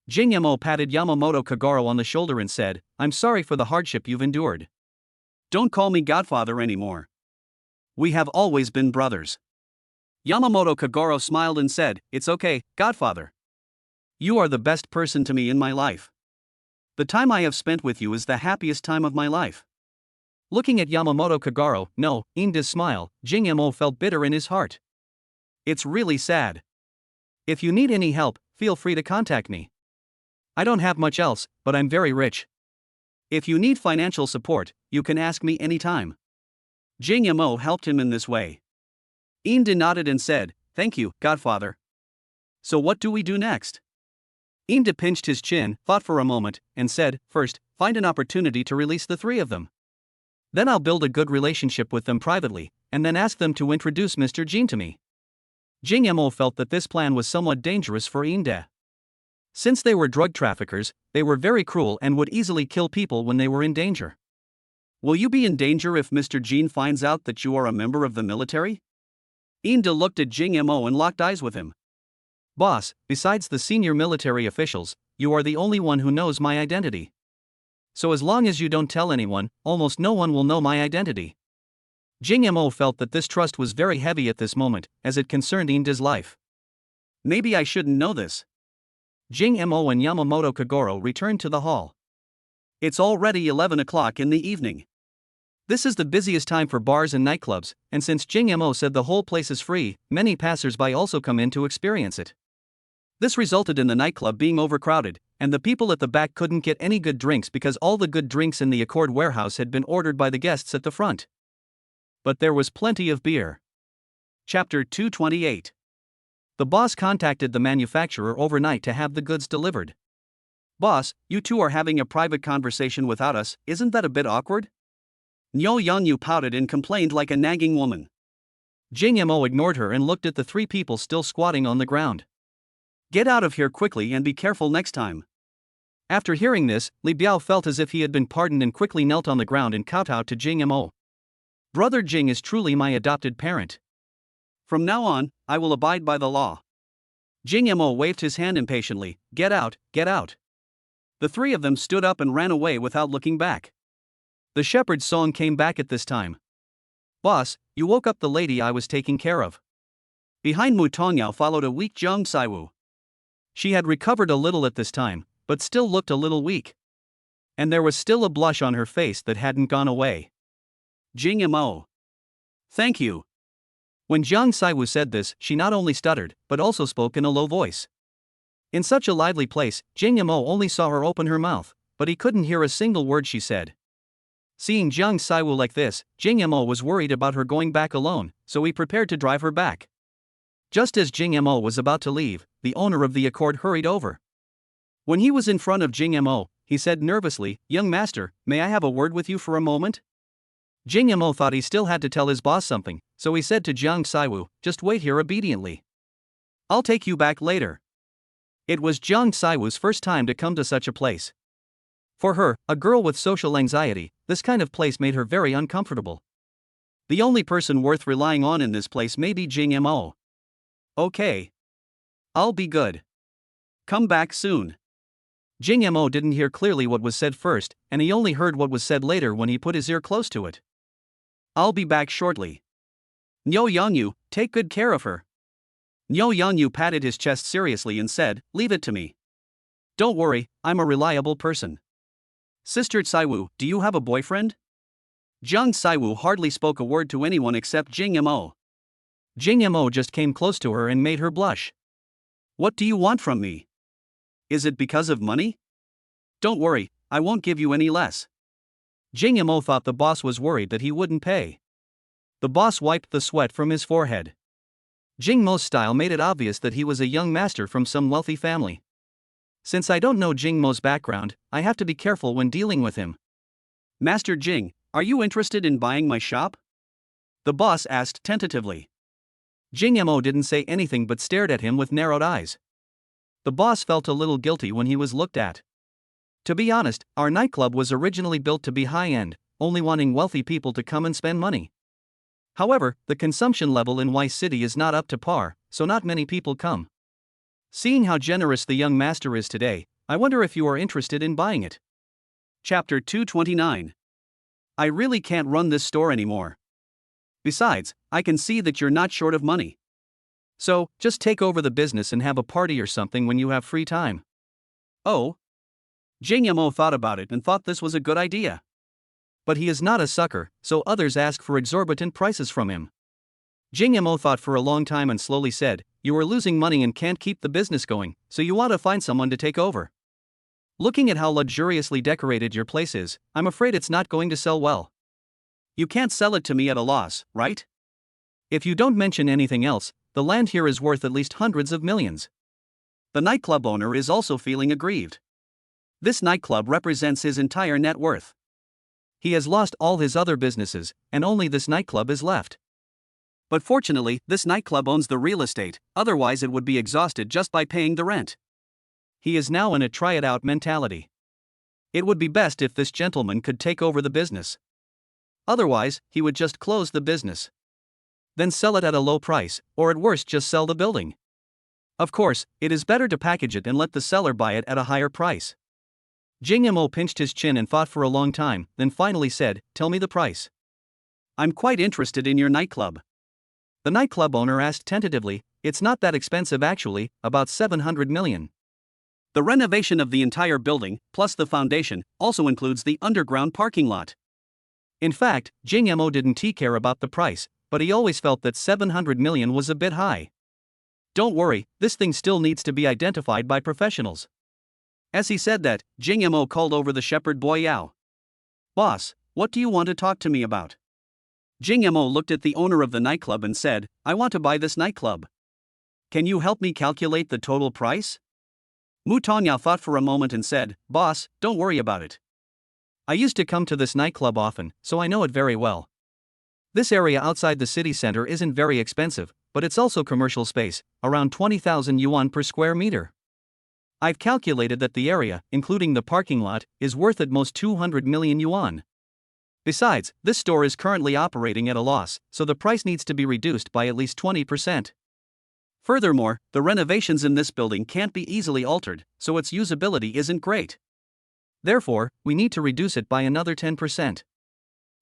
Jing Mo patted Yamamoto Kagoro on the shoulder and said, I'm sorry for the hardship you've endured. Don't call me Godfather anymore. We have always been brothers. Yamamoto Kagoro smiled and said, it's okay, Godfather. You are the best person to me in my life. The time I have spent with you is the happiest time of my life. Looking at Yamamoto Kagoro, no, Inda's smile, Jing Mo felt bitter in his heart. It's really sad. If you need any help, feel free to contact me. I don't have much else, but I'm very rich. If you need financial support, you can ask me anytime. Jing Mo helped him in this way. Inde nodded and said, thank you, Godfather. So what do we do next? Inde pinched his chin, thought for a moment, and said, first, find an opportunity to release the 3 of them. Then I'll build a good relationship with them privately, and then ask them to introduce Mr. Jean to me. Jing Mo felt that this plan was somewhat dangerous for Inde. Since they were drug traffickers, they were very cruel and would easily kill people when they were in danger. Will you be in danger if Mr. Jean finds out that you are a member of the military? Inde looked at Jing Mo and locked eyes with him. Boss, besides the senior military officials, you are the only one who knows my identity. So as long as you don't tell anyone, almost no one will know my identity. Jing Mo felt that this trust was very heavy at this moment, as it concerned Inde's life. Maybe I shouldn't know this. Jing Mo and Yamamoto Kagoro returned to the hall. It's already 11 o'clock in the evening. This is the busiest time for bars and nightclubs, and since Jing Mo said the whole place is free, many passers-by also come in to experience it. This resulted in the nightclub being overcrowded, and the people at the back couldn't get any good drinks because all the good drinks in the Accord warehouse had been ordered by the guests at the front. But there was plenty of beer. Chapter 228. The boss contacted the manufacturer overnight to have the goods delivered. Boss, you two are having a private conversation without us, isn't that a bit awkward? Nyo Yanyu pouted and complained like a nagging woman. Jing Mo ignored her and looked at the 3 people still squatting on the ground. Get out of here quickly and be careful next time. After hearing this, Li Biao felt as if he had been pardoned and quickly knelt on the ground and kowtowed to Jing Mo. Brother Jing is truly my adopted parent. From now on, I will abide by the law. Jing Mo waved his hand impatiently. Get out, get out. The 3 of them stood up and ran away without looking back. The shepherd's song came back at this time. Boss, you woke up the lady I was taking care of. Behind Mu Tongyao followed a weak Jiang Saiwu. She had recovered a little at this time, but still looked a little weak. And there was still a blush on her face that hadn't gone away. Jing Mo. Thank you. When Jiang Saiwu said this, she not only stuttered, but also spoke in a low voice. In such a lively place, Jing Mo only saw her open her mouth, but he couldn't hear a single word she said. Seeing Jiang Saiwu like this, Jing Mo was worried about her going back alone, so he prepared to drive her back. Just as Jing Mo was about to leave, the owner of the Accord hurried over. When he was in front of Jing Mo, he said nervously, "Young master, may I have a word with you for a moment?" Jing Mo thought he still had to tell his boss something, so he said to Jiang Saiwu, "Just wait here obediently. I'll take you back later." It was Jiang Saiwu's first time to come to such a place. For her, a girl with social anxiety, this kind of place made her very uncomfortable. The only person worth relying on in this place may be Jing Mo. Okay. I'll be good. Come back soon. Jing Mo didn't hear clearly what was said first, and he only heard what was said later when he put his ear close to it. I'll be back shortly. Niu Yangyu, take good care of her. Niu Yangyu patted his chest seriously and said, "Leave it to me. Don't worry, I'm a reliable person." Sister Saiwu, do you have a boyfriend? Jiang Saiwu hardly spoke a word to anyone except Jing Mo. Jing Mo just came close to her and made her blush. What do you want from me? Is it because of money? Don't worry, I won't give you any less. Jing Mo thought the boss was worried that he wouldn't pay. The boss wiped the sweat from his forehead. Jing Mo's style made it obvious that he was a young master from some wealthy family. Since I don't know Jing Mo's background, I have to be careful when dealing with him. Master Jing, are you interested in buying my shop? The boss asked tentatively. Jing Mo didn't say anything but stared at him with narrowed eyes. The boss felt a little guilty when he was looked at. To be honest, our nightclub was originally built to be high-end, only wanting wealthy people to come and spend money. However, the consumption level in Y City is not up to par, so not many people come. Seeing how generous the young master is today, I wonder if you are interested in buying it. Chapter 229. I really can't run this store anymore. Besides, I can see that you're not short of money. So, just take over the business and have a party or something when you have free time. Oh? Jing Mo thought about it and thought this was a good idea. But he is not a sucker, so others ask for exorbitant prices from him. Jing Mo thought for a long time and slowly said, "You are losing money and can't keep the business going, so you want to find someone to take over. Looking at how luxuriously decorated your place is, I'm afraid it's not going to sell well. You can't sell it to me at a loss, right? If you don't mention anything else, the land here is worth at least hundreds of millions." The nightclub owner is also feeling aggrieved. This nightclub represents his entire net worth. He has lost all his other businesses, and only this nightclub is left. But fortunately, this nightclub owns the real estate, otherwise it would be exhausted just by paying the rent. He is now in a try-it-out mentality. It would be best if this gentleman could take over the business. Otherwise, he would just close the business. Then sell it at a low price, or at worst just sell the building. Of course, it is better to package it and let the seller buy it at a higher price. Jing Mo pinched his chin and thought for a long time, then finally said, "Tell me the price. I'm quite interested in your nightclub." The nightclub owner asked tentatively, "It's not that expensive actually, about 700 million. The renovation of the entire building, plus the foundation, also includes the underground parking lot." In fact, Jing Mo didn't care about the price, but he always felt that 700 million was a bit high. Don't worry, this thing still needs to be identified by professionals. As he said that, Jing Mo called over the shepherd boy Yao. "Boss, what do you want to talk to me about?" Jing Mo looked at the owner of the nightclub and said, "I want to buy this nightclub. Can you help me calculate the total price?" Mu Tonyao thought for a moment and said, "Boss, don't worry about it. I used to come to this nightclub often, so I know it very well. This area outside the city center isn't very expensive, but it's also commercial space, around 20,000 yuan per square meter. I've calculated that the area, including the parking lot, is worth at most 200 million yuan. Besides, this store is currently operating at a loss, so the price needs to be reduced by at least 20%. Furthermore, the renovations in this building can't be easily altered, so its usability isn't great. Therefore, we need to reduce it by another 10%.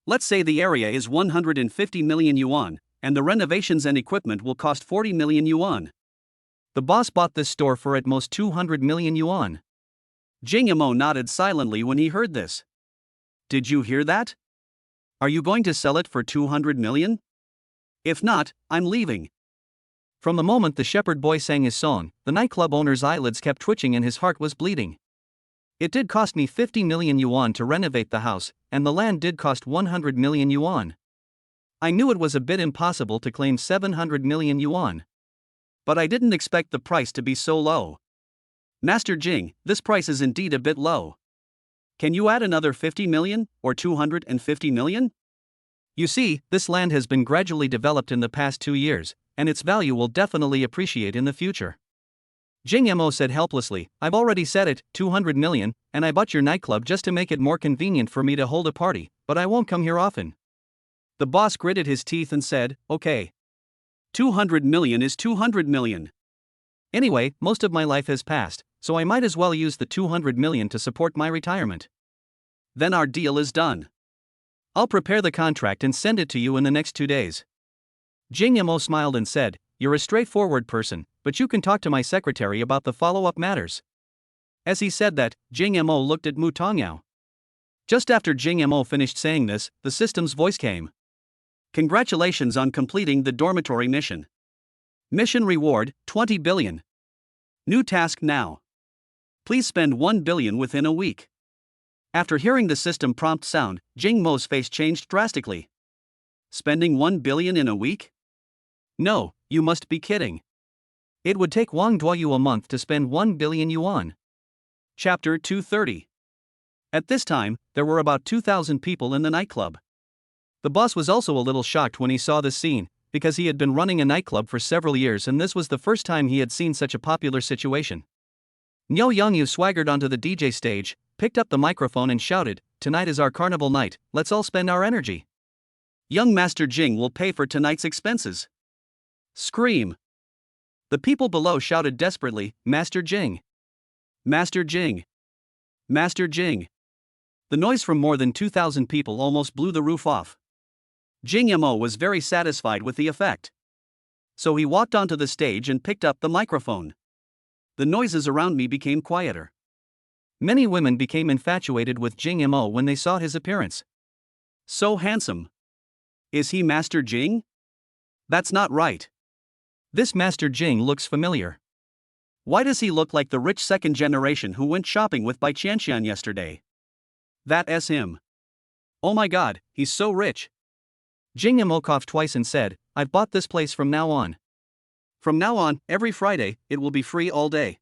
Let's say the area is 150 million yuan, and the renovations and equipment will cost 40 million yuan. The boss bought this store for at most 200 million yuan. Jing Yamo nodded silently when he heard this. Did you hear that? Are you going to sell it for 200 million? If not, I'm leaving. From the moment the shepherd boy sang his song, the nightclub owner's eyelids kept twitching and his heart was bleeding. It did cost me 50 million yuan to renovate the house, and the land did cost 100 million yuan. I knew it was a bit impossible to claim 700 million yuan. But I didn't expect the price to be so low. Master Jing, this price is indeed a bit low. Can you add another 50 million, or 250 million? You see, this land has been gradually developed in the past 2 years, and its value will definitely appreciate in the future. Jing Yamo said helplessly, I've already said it, 200 million, and I bought your nightclub just to make it more convenient for me to hold a party, but I won't come here often. The boss gritted his teeth and said, okay. 200 million is 200 million. Anyway, most of my life has passed, so I might as well use the 200 million to support my retirement. Then our deal is done. I'll prepare the contract and send it to you in the next 2 days. Jing Yamo smiled and said, You're a straightforward person, but you can talk to my secretary about the follow-up matters. As he said that, Jing Yamo looked at Mu Tongyao. Just after Jing Yamo finished saying this, the system's voice came. Congratulations on completing the dormitory mission. Mission reward, 20 billion. New task now. Please spend 1 billion within a week. After hearing the system prompt sound, Jing Mo's face changed drastically. Spending 1 billion in a week? No, you must be kidding. It would take Wang Duoyu a month to spend 1 billion yuan. Chapter 230. At this time, there were about 2,000 people in the nightclub. The boss was also a little shocked when he saw this scene, because he had been running a nightclub for several years and this was the first time he had seen such a popular situation. Niu Yongyu swaggered onto the DJ stage, picked up the microphone and shouted, Tonight is our carnival night, let's all spend our energy. Young Master Jing will pay for tonight's expenses. Scream. The people below shouted desperately, Master Jing. Master Jing. Master Jing. The noise from more than 2,000 people almost blew the roof off. Jing Yamo was very satisfied with the effect. So he walked onto the stage and picked up the microphone. The noises around me became quieter. Many women became infatuated with Jing Yamo when they saw his appearance. So handsome. Is he Master Jing? That's not right. This Master Jing looks familiar. Why does he look like the rich second generation who went shopping with Bai Qianxian yesterday? That's him. Oh my god, he's so rich. Jing Yamo coughed twice and said, I've bought this place from now on. From now on, every Friday, it will be free all day.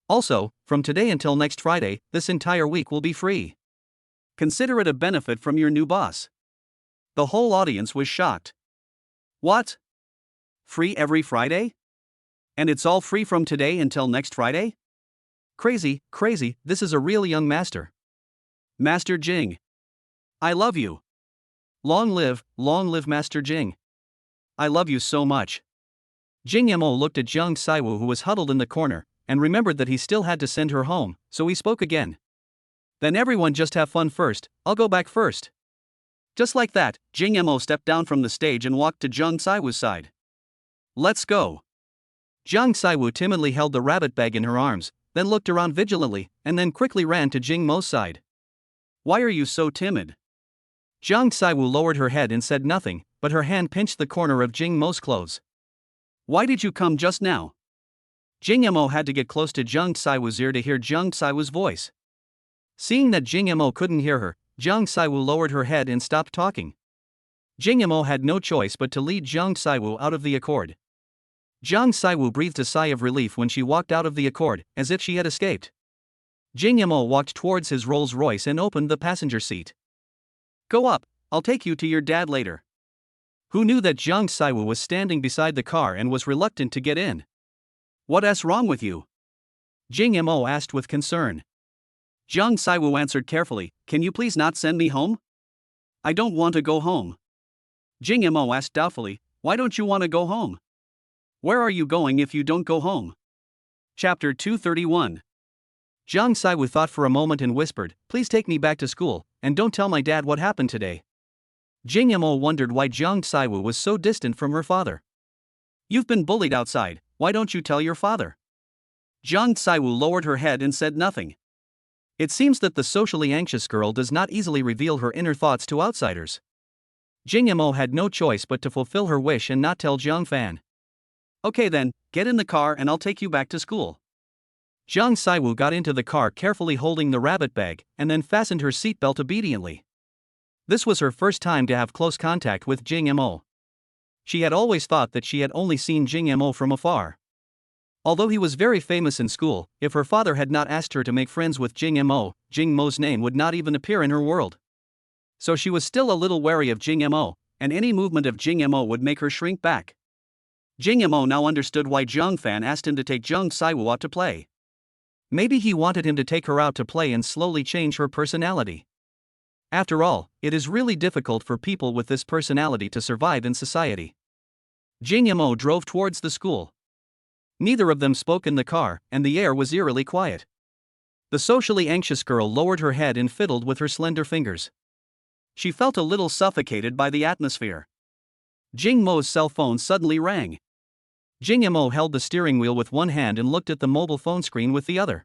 Also, from today until next Friday, this entire week will be free. Consider it a benefit from your new boss. The whole audience was shocked. What? Free every Friday? And it's all free from today until next Friday? Crazy, crazy, this is a real young master. Master Jing. I love you. Long live Master Jing. I love you so much. Jing Yamo looked at Jiang Saiwu who was huddled in the corner, and remembered that he still had to send her home, so he spoke again. Then everyone just have fun first, I'll go back first. Just like that, Jing Yamo stepped down from the stage and walked to Jiang Saiwu's side. Let's go. Jiang Saiwu timidly held the rabbit bag in her arms, then looked around vigilantly, and then quickly ran to Jing Mo's side. Why are you so timid? Jiang Saiwu lowered her head and said nothing, but her hand pinched the corner of Jing Mo's clothes. Why did you come just now? Jing Yamo had to get close to Jiang Saiwu's ear to hear Jiang Saiwu's voice. Seeing that Jing Yamo couldn't hear her, Jiang Saiwu lowered her head and stopped talking. Jing Yamo had no choice but to lead Jiang Saiwu out of the accord. Jiang Saiwu breathed a sigh of relief when she walked out of the accord, as if she had escaped. Jing Yamo walked towards his Rolls Royce and opened the passenger seat. Go up, I'll take you to your dad later. Who knew that Jiang Saiwu was standing beside the car and was reluctant to get in? What's wrong with you? Jing Yamo asked with concern. Jiang Saiwu answered carefully, Can you please not send me home? I don't want to go home. Jing Yamo asked doubtfully, Why don't you want to go home? Where are you going if you don't go home? Chapter 231. Jiang Saiwu thought for a moment and whispered, Please take me back to school, and don't tell my dad what happened today. Jing Yamo wondered why Jiang Saiwu was so distant from her father. You've been bullied outside, why don't you tell your father? Jiang Saiwu lowered her head and said nothing. It seems that the socially anxious girl does not easily reveal her inner thoughts to outsiders. Jing Yamo had no choice but to fulfill her wish and not tell Jiang Fan. Okay then, get in the car and I'll take you back to school. Jiang Saiwu got into the car carefully holding the rabbit bag and then fastened her seatbelt obediently. This was her first time to have close contact with Jing Yamo. She had always thought that she had only seen Jing Yamo from afar. Although he was very famous in school, if her father had not asked her to make friends with Jing Mo's name would not even appear in her world. So she was still a little wary of Jing Mo, and any movement of Jing Mo would make her shrink back. Jing Mo now understood why Jiang Fan asked him to take Jiang Saiwu out to play. Maybe he wanted him to take her out to play and slowly change her personality. After all, it is really difficult for people with this personality to survive in society. Jing Mo drove towards the school. Neither of them spoke in the car, and the air was eerily quiet. The socially anxious girl lowered her head and fiddled with her slender fingers. She felt a little suffocated by the atmosphere. Jing Mo's cell phone suddenly rang. Jing Mo held the steering wheel with one hand and looked at the mobile phone screen with the other.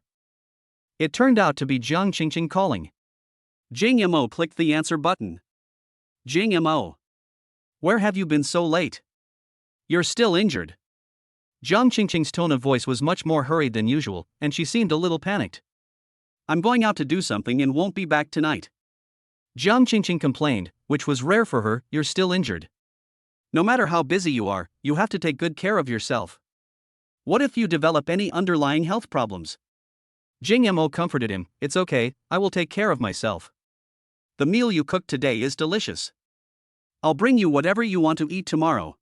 It turned out to be Jiang Qingqing calling. Jing Mo clicked the answer button. Jing Mo. Where have you been so late? You're still injured. Jiang Qingqing's tone of voice was much more hurried than usual, and she seemed a little panicked. I'm going out to do something and won't be back tonight. Jiang Qingqing complained, which was rare for her. You're still injured. No matter how busy you are, you have to take good care of yourself. What if you develop any underlying health problems? Jing Mo comforted him. It's okay, I will take care of myself. The meal you cooked today is delicious. I'll bring you whatever you want to eat tomorrow.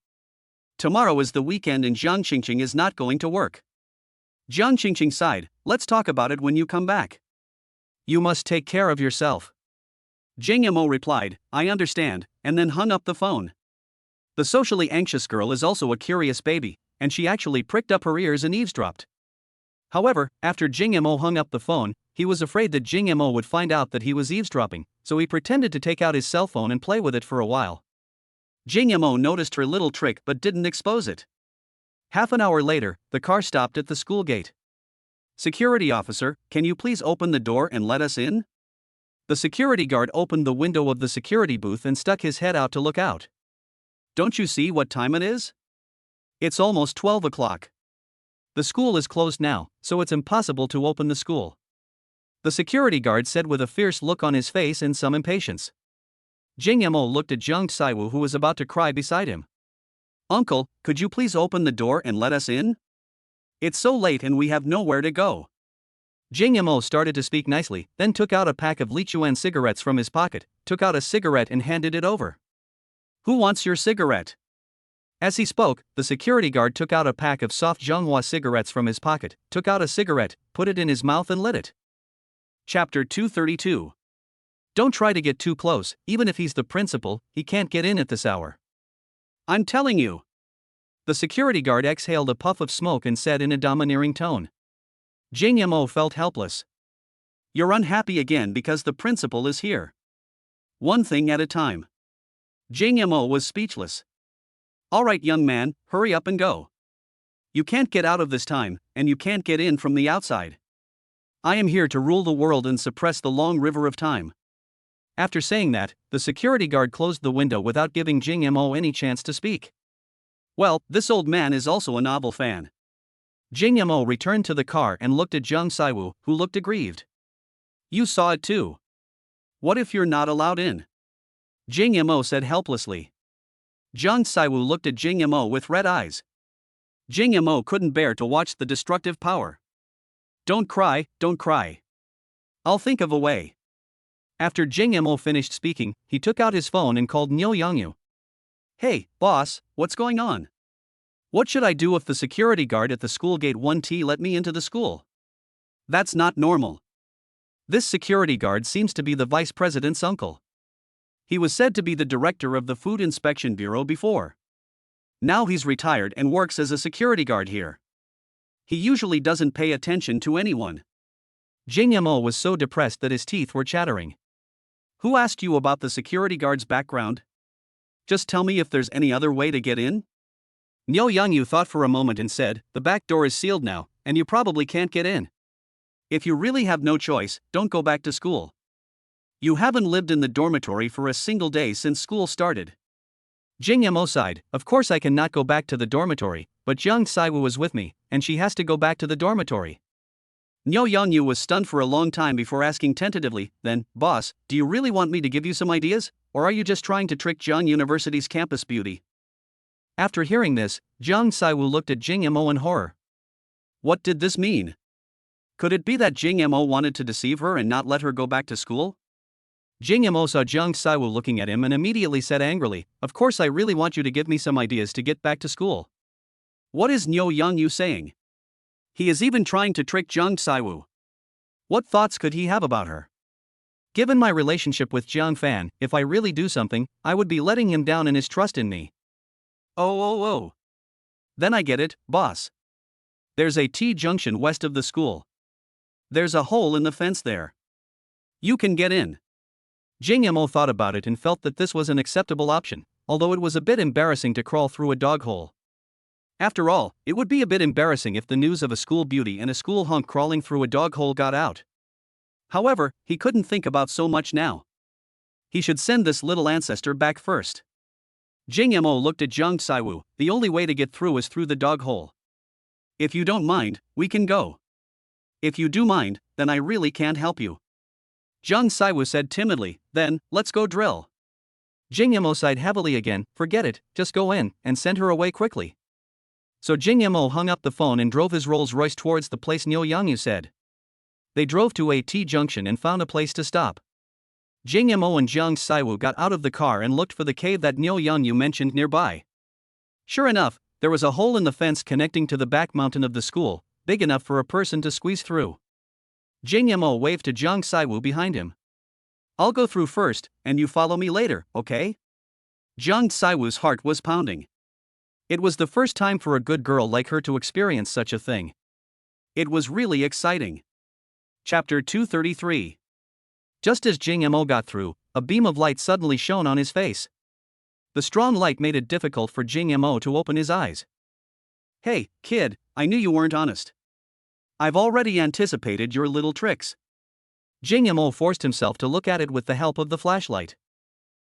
Tomorrow is the weekend and Jiang Qingqing is not going to work. Jiang Qingqing sighed. Let's talk about it when you come back. You must take care of yourself. Jing Mo replied, I understand, and then hung up the phone. The socially anxious girl is also a curious baby, and she actually pricked up her ears and eavesdropped. However, after Jing Mo hung up the phone, he was afraid that Jing Mo would find out that he was eavesdropping, so he pretended to take out his cell phone and play with it for a while. Jing Mo noticed her little trick but didn't expose it. Half an hour later, the car stopped at the school gate. Security officer, can you please open the door and let us in? The security guard opened the window of the security booth and stuck his head out to look out. Don't you see what time it is? It's almost 12 o'clock. The school is closed now, so it's impossible to open the school. The security guard said with a fierce look on his face and some impatience. Jing Mo looked at Jiang Saiwu who was about to cry beside him. Uncle, could you please open the door and let us in? It's so late and we have nowhere to go. Jing Mo started to speak nicely, then took out a pack of Lichuan cigarettes from his pocket, took out a cigarette and handed it over. Who wants your cigarette? As he spoke, the security guard took out a pack of soft Zhonghua cigarettes from his pocket, took out a cigarette, put it in his mouth and lit it. Chapter 232. Don't try to get too close, even if he's the principal, he can't get in at this hour. I'm telling you. The security guard exhaled a puff of smoke and said in a domineering tone. Jing Mo felt helpless. You're unhappy again because the principal is here. One thing at a time. Jing Mo was speechless. Alright young man, hurry up and go. You can't get out of this time, and you can't get in from the outside. I am here to rule the world and suppress the long river of time. After saying that, the security guard closed the window without giving Jing Mo any chance to speak. Well, this old man is also a novel fan. Jing Mo returned to the car and looked at Jiang Saiwu, who looked aggrieved. You saw it too. What if you're not allowed in? Jing Mo said helplessly. Jiang Saiwu looked at Jing Mo with red eyes. Jing Mo couldn't bear to watch the destructive power. Don't cry, don't cry. I'll think of a way. After Jing Mo finished speaking, he took out his phone and called Niu Yangyu. Hey, boss, what's going on? What should I do if the security guard at the school gate 1T let me into the school? That's not normal. This security guard seems to be the vice president's uncle. He was said to be the director of the Food Inspection Bureau before. Now he's retired and works as a security guard here. He usually doesn't pay attention to anyone. Jing Mo was so depressed that his teeth were chattering. Who asked you about the security guard's background? Just tell me if there's any other way to get in? Nyo Youngyu thought for a moment and said, "The back door is sealed now, and you probably can't get in. If you really have no choice, don't go back to school. You haven't lived in the dormitory for a single day since school started." Jing Yamo sighed. "Of course I cannot go back to the dormitory, but Jiang Saiwu was with me, and she has to go back to the dormitory." Nyo Youngyu was stunned for a long time before asking tentatively, "Then, boss, do you really want me to give you some ideas, or are you just trying to trick Jiang University's campus beauty?" After hearing this, Jiang Saiwu looked at Jing Yamo in horror. What did this mean? Could it be that Jing Yamo wanted to deceive her and not let her go back to school? Jing Yamo saw Jiang Saiwu looking at him and immediately said angrily, "Of course I really want you to give me some ideas to get back to school. What is Nyo Youngyu saying? He is even trying to trick Jiang Saiwu. What thoughts could he have about her? Given my relationship with Jiang Fan, if I really do something, I would be letting him down in his trust in me." Oh. Then I get it, boss. There's a T-junction west of the school. There's a hole in the fence there. You can get in. Jing Yamo thought about it and felt that this was an acceptable option, although it was a bit embarrassing to crawl through a dog hole. After all, it would be a bit embarrassing if the news of a school beauty and a school hunk crawling through a dog hole got out. However, he couldn't think about so much now. He should send this little ancestor back first. Jing Yamo looked at Jiang Saiwu. "The only way to get through is through the dog hole. If you don't mind, we can go. If you do mind, then I really can't help you." Jiang Saiwu said timidly, "Then, let's go drill." Jing Yamo sighed heavily again. "Forget it, just go in, and send her away quickly." So Jing Yamo hung up the phone and drove his Rolls Royce towards the place Nyo Youngyu said. They drove to a T-junction and found a place to stop. Jing Yamo and Jiang Saiwu got out of the car and looked for the cave that Nyo Youngyu mentioned nearby. Sure enough, there was a hole in the fence connecting to the back mountain of the school, big enough for a person to squeeze through. Jing Yamo waved to Jiang Saiwu behind him. "I'll go through first, and you follow me later, okay?" Jiang Saiwu's heart was pounding. It was the first time for a good girl like her to experience such a thing. It was really exciting. Chapter 233. Just as Jing Yamo got through, a beam of light suddenly shone on his face. The strong light made it difficult for Jing Yamo to open his eyes. "Hey, kid, I knew you weren't honest. I've already anticipated your little tricks." Jing Yamo forced himself to look at it with the help of the flashlight.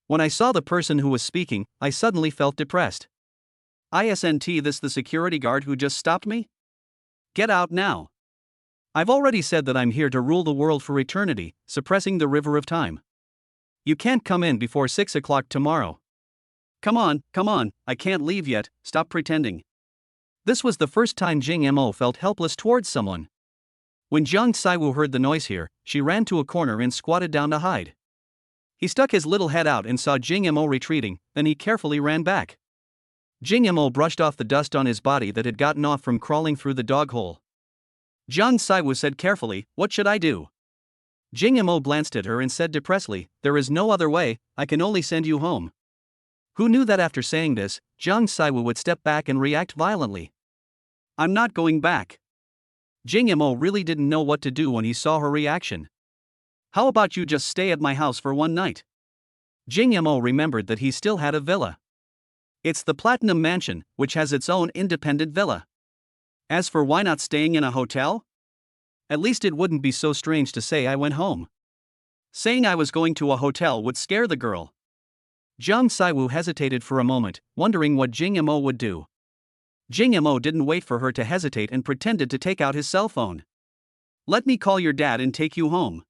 "When I saw the person who was speaking, I suddenly felt depressed. Isn't this the security guard who just stopped me? Get out now. I've already said that I'm here to rule the world for eternity, suppressing the river of time. You can't come in before 6 o'clock tomorrow. Come on, I can't leave yet, stop pretending." This was the first time Jing Yamo felt helpless towards someone. When Jiang Saiwu heard the noise here, she ran to a corner and squatted down to hide. He stuck his little head out and saw Jing Yamo retreating, then he carefully ran back. Jing Yamo brushed off the dust on his body that had gotten off from crawling through the dog hole. Jiang Saiwu said carefully, "What should I do?" Jing Yamo glanced at her and said depressedly, "There is no other way, I can only send you home." Who knew that after saying this, Jiang Saiwu would step back and react violently? "I'm not going back." Jing Yamo really didn't know what to do when he saw her reaction. "How about you just stay at my house for one night?" Jing Yamo remembered that he still had a villa. It's the Platinum Mansion, which has its own independent villa. As for why not staying in a hotel? At least it wouldn't be so strange to say I went home. Saying I was going to a hotel would scare the girl. Jiang Saiwu hesitated for a moment, wondering what Jing Yamo would do. Jing Yamo didn't wait for her to hesitate and pretended to take out his cell phone. "Let me call your dad and take you home."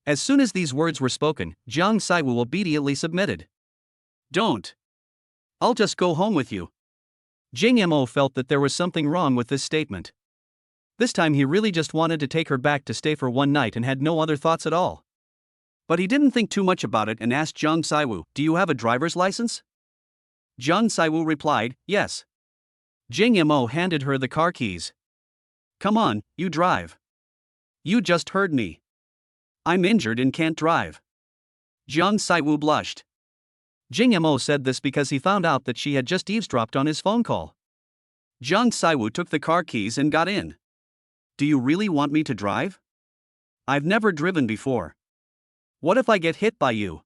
As soon as these words were spoken, Jiang Saiwu obediently submitted. "Don't. I'll just go home with you." Jing Yamo felt that there was something wrong with this statement. This time he really just wanted to take her back to stay for one night and had no other thoughts at all. But he didn't think too much about it and asked Jiang Saiwu, "Do you have a driver's license?" Jiang Saiwu replied, "Yes." Jing Yamo handed her the car keys. "Come on, you drive." "You just heard me. I'm injured and can't drive." Jiang Saiwu blushed. Jing Yamo said this because he found out that she had just eavesdropped on his phone call. Jiang Saiwu took the car keys and got in. "Do you really want me to drive? I've never driven before. What if I get hit by you?"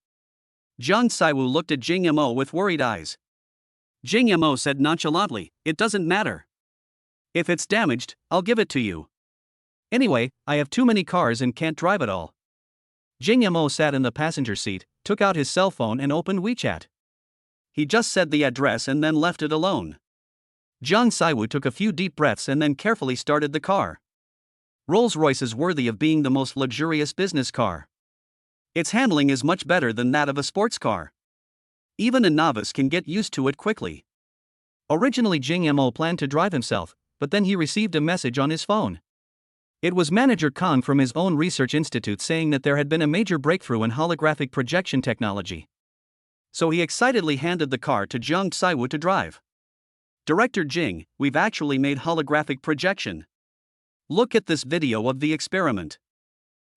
Jiang Saiwu looked at Jing Yamo with worried eyes. Jing Mo said nonchalantly, "It doesn't matter. If it's damaged, I'll give it to you. Anyway, I have too many cars and can't drive at all." Jing Mo sat in the passenger seat, took out his cell phone and opened WeChat. He just said the address and then left it alone. Jiang Saiwu took a few deep breaths and then carefully started the car. Rolls-Royce is worthy of being the most luxurious business car. Its handling is much better than that of a sports car. Even a novice can get used to it quickly. Originally Jing Mo planned to drive himself, but then he received a message on his phone. It was Manager Kong from his own research institute saying that there had been a major breakthrough in holographic projection technology. So he excitedly handed the car to Jiang Saiwu to drive. "Director Jing, we've actually made holographic projection. Look at this video of the experiment."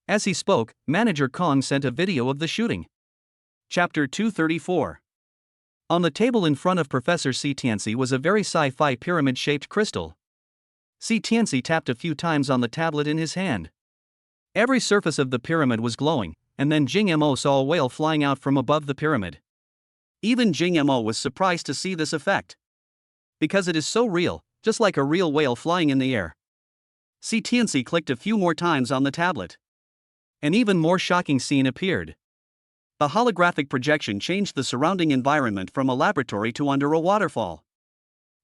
As he spoke, Manager Kong sent a video of the shooting. Chapter 234. On the table in front of Professor C. Tianzi was a very sci-fi pyramid-shaped crystal. C. Tianzi tapped a few times on the tablet in his hand. Every surface of the pyramid was glowing, and then Jing Mo saw a whale flying out from above the pyramid. Even Jing Mo was surprised to see this effect. Because it is so real, just like a real whale flying in the air. C. Tianzi clicked a few more times on the tablet. An even more shocking scene appeared. The holographic projection changed the surrounding environment from a laboratory to under a waterfall.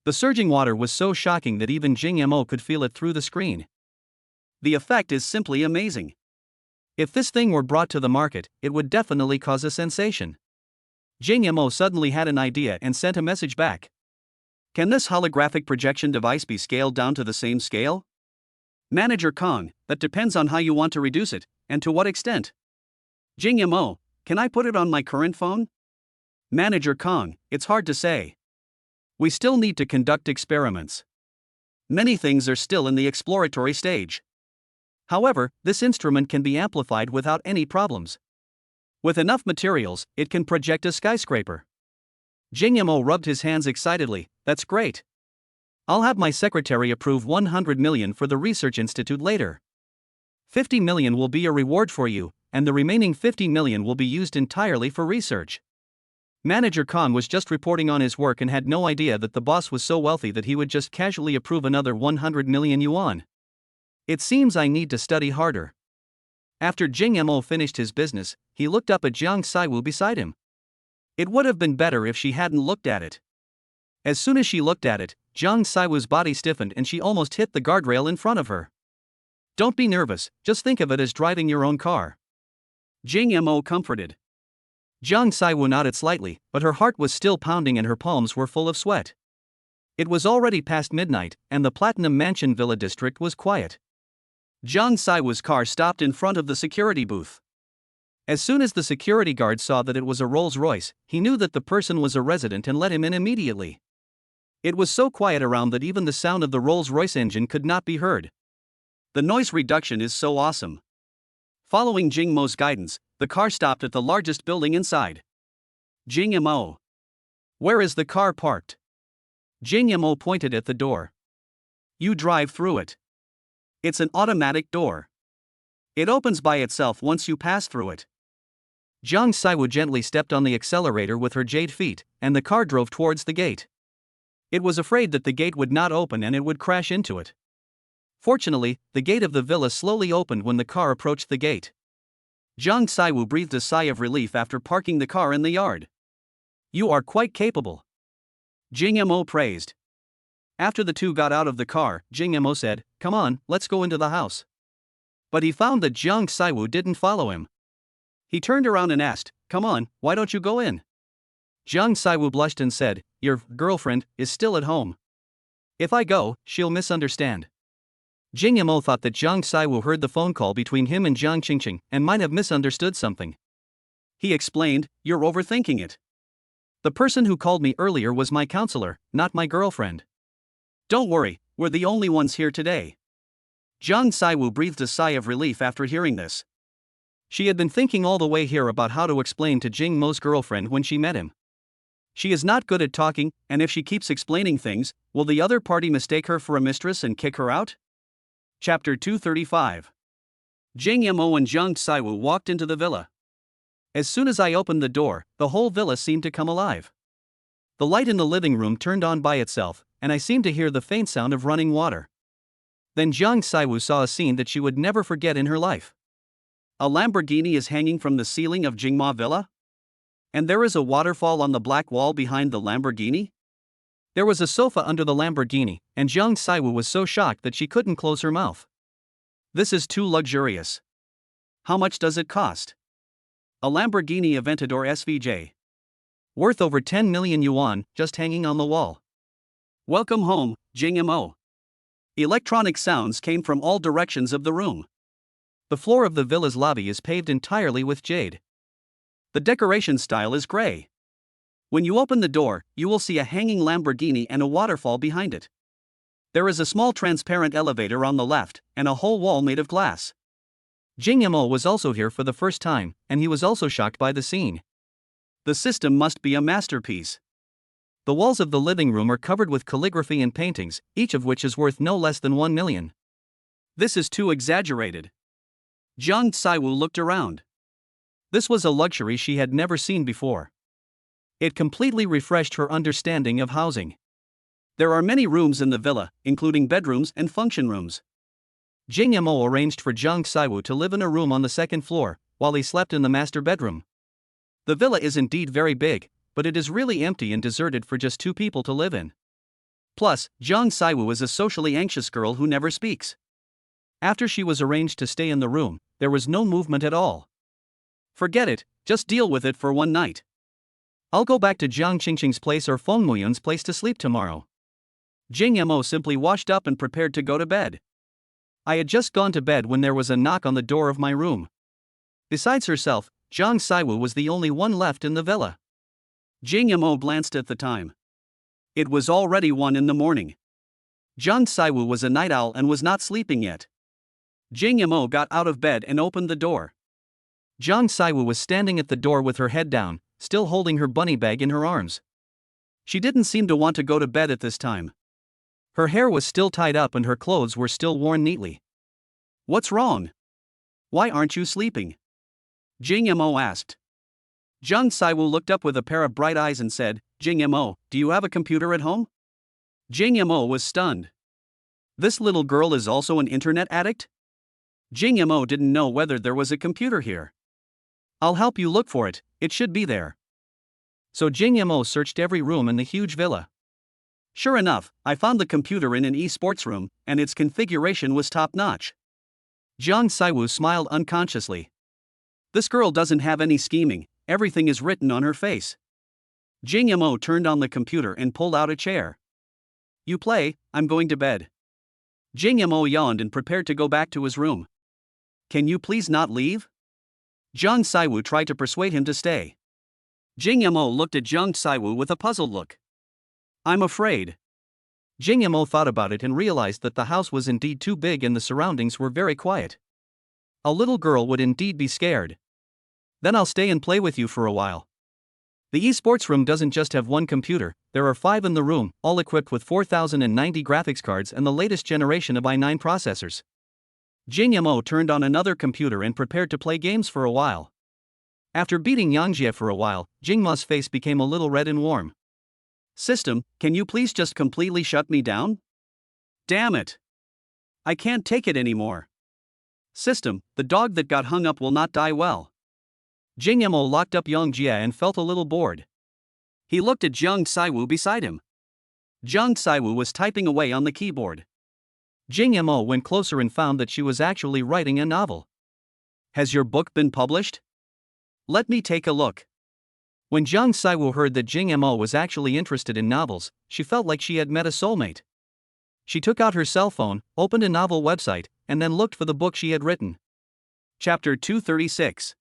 The surging water was so shocking that even Jing Mo could feel it through the screen. The effect is simply amazing. If this thing were brought to the market, it would definitely cause a sensation. Jing Mo suddenly had an idea and sent a message back. "Can this holographic projection device be scaled down to the same scale?" "Manager Kong, that depends on how you want to reduce it, and to what extent." "Jing Mo, can I put it on my current phone?" "Manager Kong, it's hard to say. We still need to conduct experiments. Many things are still in the exploratory stage. However, this instrument can be amplified without any problems. With enough materials, it can project a skyscraper." Jing Mo rubbed his hands excitedly. "That's great. I'll have my secretary approve 100 million for the research institute later. 50 million will be a reward for you, and the remaining 50 million will be used entirely for research." Manager Kong was just reporting on his work and had no idea that the boss was so wealthy that he would just casually approve another 100 million yuan. "It seems I need to study harder." After Jing Mo finished his business, he looked up at Jiang Saiwu beside him. It would have been better if she hadn't looked at it. As soon as she looked at it, Jiang Saiwu's body stiffened and she almost hit the guardrail in front of her. "Don't be nervous, just think of it as driving your own car." Jing Mo comforted. Jiang Saiwu nodded slightly, but her heart was still pounding and her palms were full of sweat. It was already past midnight, and the Platinum Mansion Villa district was quiet. Jiang Saiwu's car stopped in front of the security booth. As soon as the security guard saw that it was a Rolls-Royce, he knew that the person was a resident and let him in immediately. It was so quiet around that even the sound of the Rolls-Royce engine could not be heard. "The noise reduction is so awesome." Following Jing Mo's guidance, the car stopped at the largest building inside. "Jing Mo, where is the car parked?" Jing Mo pointed at the door. "You drive through it. It's an automatic door. It opens by itself once you pass through it." Jiang Saiwu gently stepped on the accelerator with her jade feet, and the car drove towards the gate. It was afraid that the gate would not open and it would crash into it. Fortunately, the gate of the villa slowly opened when the car approached the gate. Jiang Saiwu breathed a sigh of relief after parking the car in the yard. "You are quite capable," Jing Mo praised. After the two got out of the car, Jing Mo said, "Come on, let's go into the house." But he found that Jiang Saiwu didn't follow him. He turned around and asked, "Come on, why don't you go in?" Jiang Saiwu blushed and said, "Your girlfriend is still at home. If I go, she'll misunderstand." Jing Mo thought that Jiang Saiwu heard the phone call between him and Jiang Qingqing and might have misunderstood something. He explained, "You're overthinking it. The person who called me earlier was my counselor, not my girlfriend." "Don't worry, we're the only ones here today." Jiang Saiwu breathed a sigh of relief after hearing this. She had been thinking all the way here about how to explain to Jing Mo's girlfriend when she met him. She is not good at talking, and if she keeps explaining things, will the other party mistake her for a mistress and kick her out? Chapter 235. Jing Mo and Jiang Saiwu walked into the villa. As soon as I opened the door, the whole villa seemed to come alive. The light in the living room turned on by itself, and I seemed to hear the faint sound of running water. Then Jiang Saiwu saw a scene that she would never forget in her life. A Lamborghini is hanging from the ceiling of Jingma Villa? And there is a waterfall on the black wall behind the Lamborghini? There was a sofa under the Lamborghini, and Jiang Saiwu was so shocked that she couldn't close her mouth. This is too luxurious. How much does it cost? A Lamborghini Aventador SVJ. Worth over 10 million yuan, just hanging on the wall. Welcome home, Jingmo. Electronic sounds came from all directions of the room. The floor of the villa's lobby is paved entirely with jade. The decoration style is gray. When you open the door, you will see a hanging Lamborghini and a waterfall behind it. There is a small transparent elevator on the left, and a whole wall made of glass. Jingmo was also here for the first time, and he was also shocked by the scene. The system must be a masterpiece. The walls of the living room are covered with calligraphy and paintings, each of which is worth no less than 1 million. This is too exaggerated. Jiang Saiwu looked around. This was a luxury she had never seen before. It completely refreshed her understanding of housing. There are many rooms in the villa, including bedrooms and function rooms. Jingmo arranged for Jiang Saiwu to live in a room on the second floor, while he slept in the master bedroom. The villa is indeed very big, but it is really empty and deserted for just 2 people to live in. Plus, Jiang Saiwu is a socially anxious girl who never speaks. After she was arranged to stay in the room, there was no movement at all. Forget it, just deal with it for one night. I'll go back to Jiang Qingqing's place or Feng Muyun's place to sleep tomorrow. Jingmo simply washed up and prepared to go to bed. I had just gone to bed when there was a knock on the door of my room. Besides herself, Jiang Saiwu was the only one left in the villa. Jingmo glanced at the time. It was already 1 in the morning. Jiang Saiwu was a night owl and was not sleeping yet. Jingmo got out of bed and opened the door. Jiang Saiwu was standing at the door with her head down, still holding her bunny bag in her arms. She didn't seem to want to go to bed at this time. Her hair was still tied up and her clothes were still worn neatly. What's wrong? Why aren't you sleeping? Jingmo asked. Jiang Saiwu looked up with a pair of bright eyes and said, Jingmo, do you have a computer at home? Jingmo was stunned. This little girl is also an internet addict? Jingmo didn't know whether there was a computer here. I'll help you look for it, it should be there. So Jingmo searched every room in the huge villa. Sure enough, I found the computer in an esports room, and its configuration was top-notch. Jiang Saiwu smiled unconsciously. This girl doesn't have any scheming, everything is written on her face. Jingmo turned on the computer and pulled out a chair. You play, I'm going to bed. Jingmo yawned and prepared to go back to his room. Can you please not leave? Jiang Saiwu tried to persuade him to stay. Jingmo looked at Jiang Saiwu with a puzzled look. I'm afraid. Jingmo thought about it and realized that the house was indeed too big and the surroundings were very quiet. A little girl would indeed be scared. Then I'll stay and play with you for a while. The esports room doesn't just have one computer, there are 5 in the room, all equipped with 4090 graphics cards and the latest generation of i9 processors. Jingmo turned on another computer and prepared to play games for a while. After beating Yangjie for a while, Jingma's face became a little red and warm. System, can you please just completely shut me down? Damn it! I can't take it anymore. System, the dog that got hung up will not die well. Jingmo locked up Yangjie and felt a little bored. He looked at Jiang Saiwu beside him. Jiang Saiwu was typing away on the keyboard. Jingmo went closer and found that she was actually writing a novel. Has your book been published? Let me take a look. When Jiang Saiwu heard that Jingmo was actually interested in novels, she felt like she had met a soulmate. She took out her cell phone, opened a novel website, and then looked for the book she had written. Chapter 236.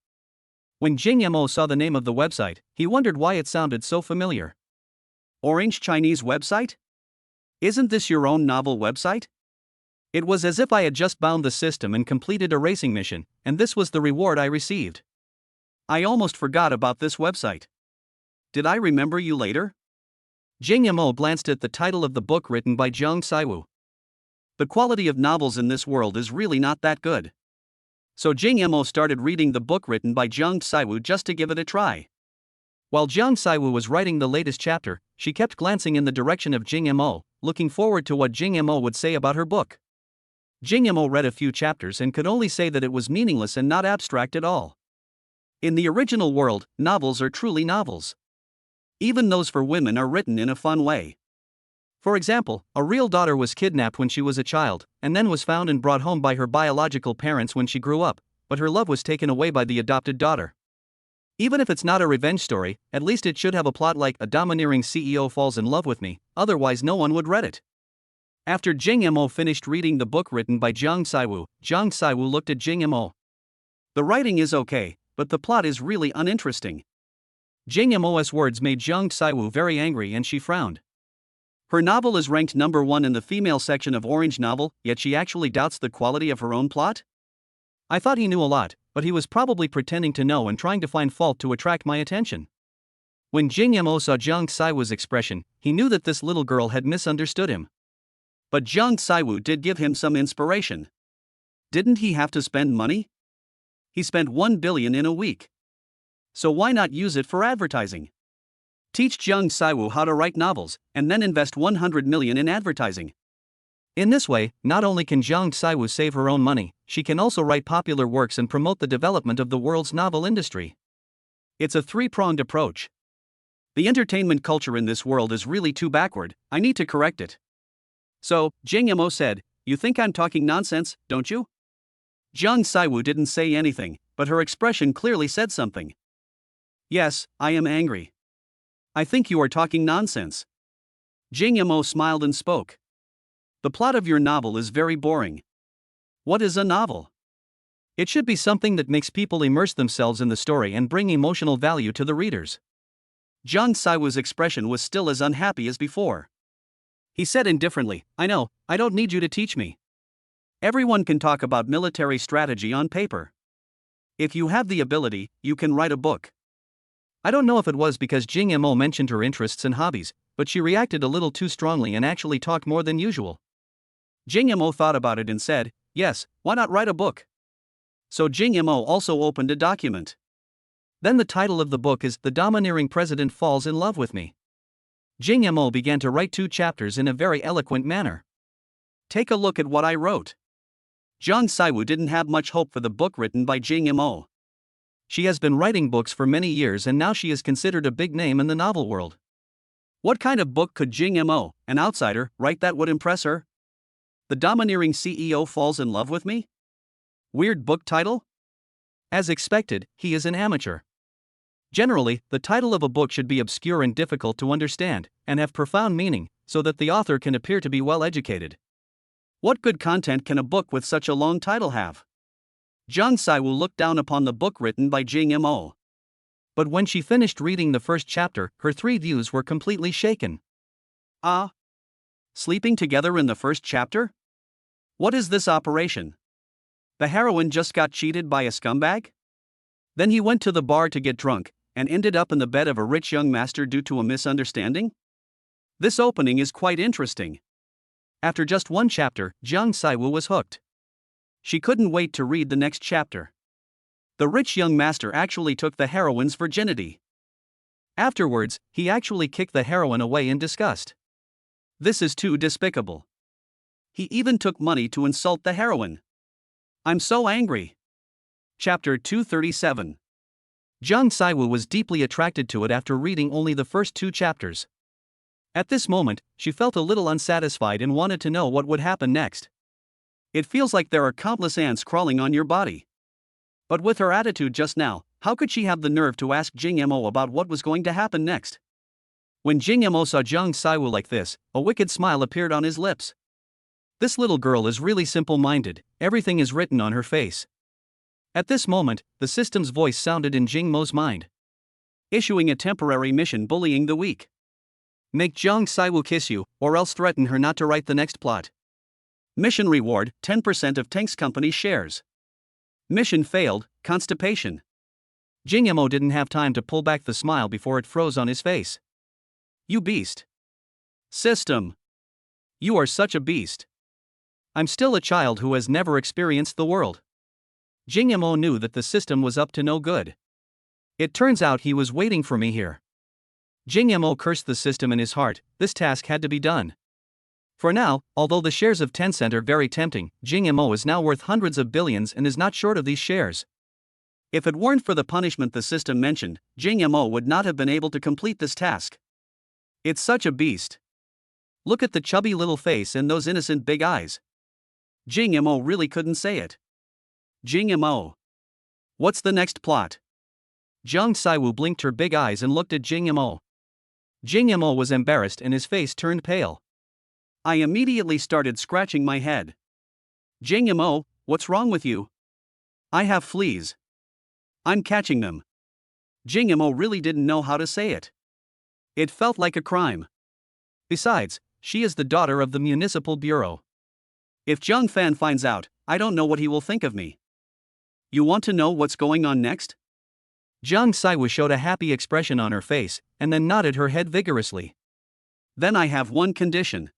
When Jingmo saw the name of the website, he wondered why it sounded so familiar. Orange Chinese website? Isn't this your own novel website? It was as if I had just bound the system and completed a racing mission, and this was the reward I received. I almost forgot about this website. Did I remember you later? Jingmo glanced at the title of the book written by Jiang Saiwu. The quality of novels in this world is really not that good. So Jingmo started reading the book written by Jiang Saiwu just to give it a try. While Jiang Saiwu was writing the latest chapter, she kept glancing in the direction of Jing Mo, looking forward to what Jing Mo would say about her book. Jing Mo read a few chapters and could only say that it was meaningless and not abstract at all. In the original world, novels are truly novels. Even those for women are written in a fun way. For example, a real daughter was kidnapped when she was a child, and then was found and brought home by her biological parents when she grew up, but her love was taken away by the adopted daughter. Even if it's not a revenge story, at least it should have a plot like a domineering CEO falls in love with me, otherwise no one would read it. After Jing Mo finished reading the book written by Jiang Saiwu looked at Jing Mo. The writing is okay, but the plot is really uninteresting. Jing Mo's words made Jiang Saiwu very angry and she frowned. Her novel is ranked number 1 in the female section of Orange Novel, yet she actually doubts the quality of her own plot? I thought he knew a lot, but he was probably pretending to know and trying to find fault to attract my attention. When Jing Mo saw Jiang Saiwu's expression, he knew that this little girl had misunderstood him. But Jiang Saiwu did give him some inspiration. Didn't he have to spend money? He spent 1 billion in a week. So why not use it for advertising? Teach Jiang Saiwu how to write novels, and then invest 100 million in advertising. In this way, not only can Jiang Saiwu save her own money, she can also write popular works and promote the development of the world's novel industry. It's a three-pronged approach. The entertainment culture in this world is really too backward, I need to correct it. So, Jing Mo said, "You think I'm talking nonsense, don't you?" Jiang Saiwu didn't say anything, but her expression clearly said something. "Yes, I am angry. I think you are talking nonsense." Jing Mo smiled and spoke. "The plot of your novel is very boring." What is a novel? It should be something that makes people immerse themselves in the story and bring emotional value to the readers. Jiang Saiwu's expression was still as unhappy as before. He said indifferently, "I know, I don't need you to teach me. Everyone can talk about military strategy on paper. If you have the ability, you can write a book." I don't know if it was because Jing Mo mentioned her interests and hobbies, but she reacted a little too strongly and actually talked more than usual. Jing Mo thought about it and said, "Yes, why not write a book?" So Jing Mo also opened a document. Then the title of the book is "The Domineering President Falls in Love with Me." Jing Mo began to write 2 chapters in a very eloquent manner. Take a look at what I wrote. Jiang Saiwu didn't have much hope for the book written by Jing Mo. She has been writing books for many years and now she is considered a big name in the novel world. What kind of book could Jing Mo, an outsider, write that would impress her? The Domineering CEO Falls in Love with Me? Weird book title? As expected, he is an amateur. Generally, the title of a book should be obscure and difficult to understand, and have profound meaning, so that the author can appear to be well educated. What good content can a book with such a long title have? Jiang Saiwu looked down upon the book written by Jing Mo. But when she finished reading the first chapter, her 3 views were completely shaken. Ah? Sleeping together in the first chapter? What is this operation? The heroine just got cheated by a scumbag? Then he went to the bar to get drunk, and ended up in the bed of a rich young master due to a misunderstanding? This opening is quite interesting. After just 1 chapter, Jiang Saiwu was hooked. She couldn't wait to read the next chapter. The rich young master actually took the heroine's virginity. Afterwards, he actually kicked the heroine away in disgust. This is too despicable. He even took money to insult the heroine. I'm so angry. Chapter 237. Jiang Saiwu was deeply attracted to it after reading only the first 2 chapters. At this moment, she felt a little unsatisfied and wanted to know what would happen next. It feels like there are countless ants crawling on your body. But with her attitude just now, how could she have the nerve to ask Jing Mo about what was going to happen next? When Jing Mo saw Jiang Saiwu like this, a wicked smile appeared on his lips. This little girl is really simple-minded, everything is written on her face. At this moment, the system's voice sounded in Jing Mo's mind. Issuing a temporary mission bullying the weak. Make Jiang Saiwu kiss you, or else threaten her not to write the next plot. Mission reward, 10% of Tank's company shares. Mission failed, constipation. Jing Mo didn't have time to pull back the smile before it froze on his face. You beast. System. You are such a beast. I'm still a child who has never experienced the world. Jing Mo knew that the system was up to no good. It turns out he was waiting for me here. Jing Mo cursed the system in his heart. This task had to be done. For now, although the shares of Tencent are very tempting, Jing Mo is now worth hundreds of billions and is not short of these shares. If it weren't for the punishment the system mentioned, Jing Mo would not have been able to complete this task. It's such a beast. Look at the chubby little face and those innocent big eyes. Jing Mo really couldn't say it. Jing Mo. What's the next plot? Zhang Saiwu blinked her big eyes and looked at Jing Mo. Jing Mo was embarrassed and his face turned pale. I immediately started scratching my head. Jing Mo, what's wrong with you? I have fleas. I'm catching them. Jing Mo really didn't know how to say it. It felt like a crime. Besides, she is the daughter of the municipal bureau. If Zhang Fan finds out, I don't know what he will think of me. You want to know what's going on next? Zhang Saiwu showed a happy expression on her face, and then nodded her head vigorously. Then I have one condition.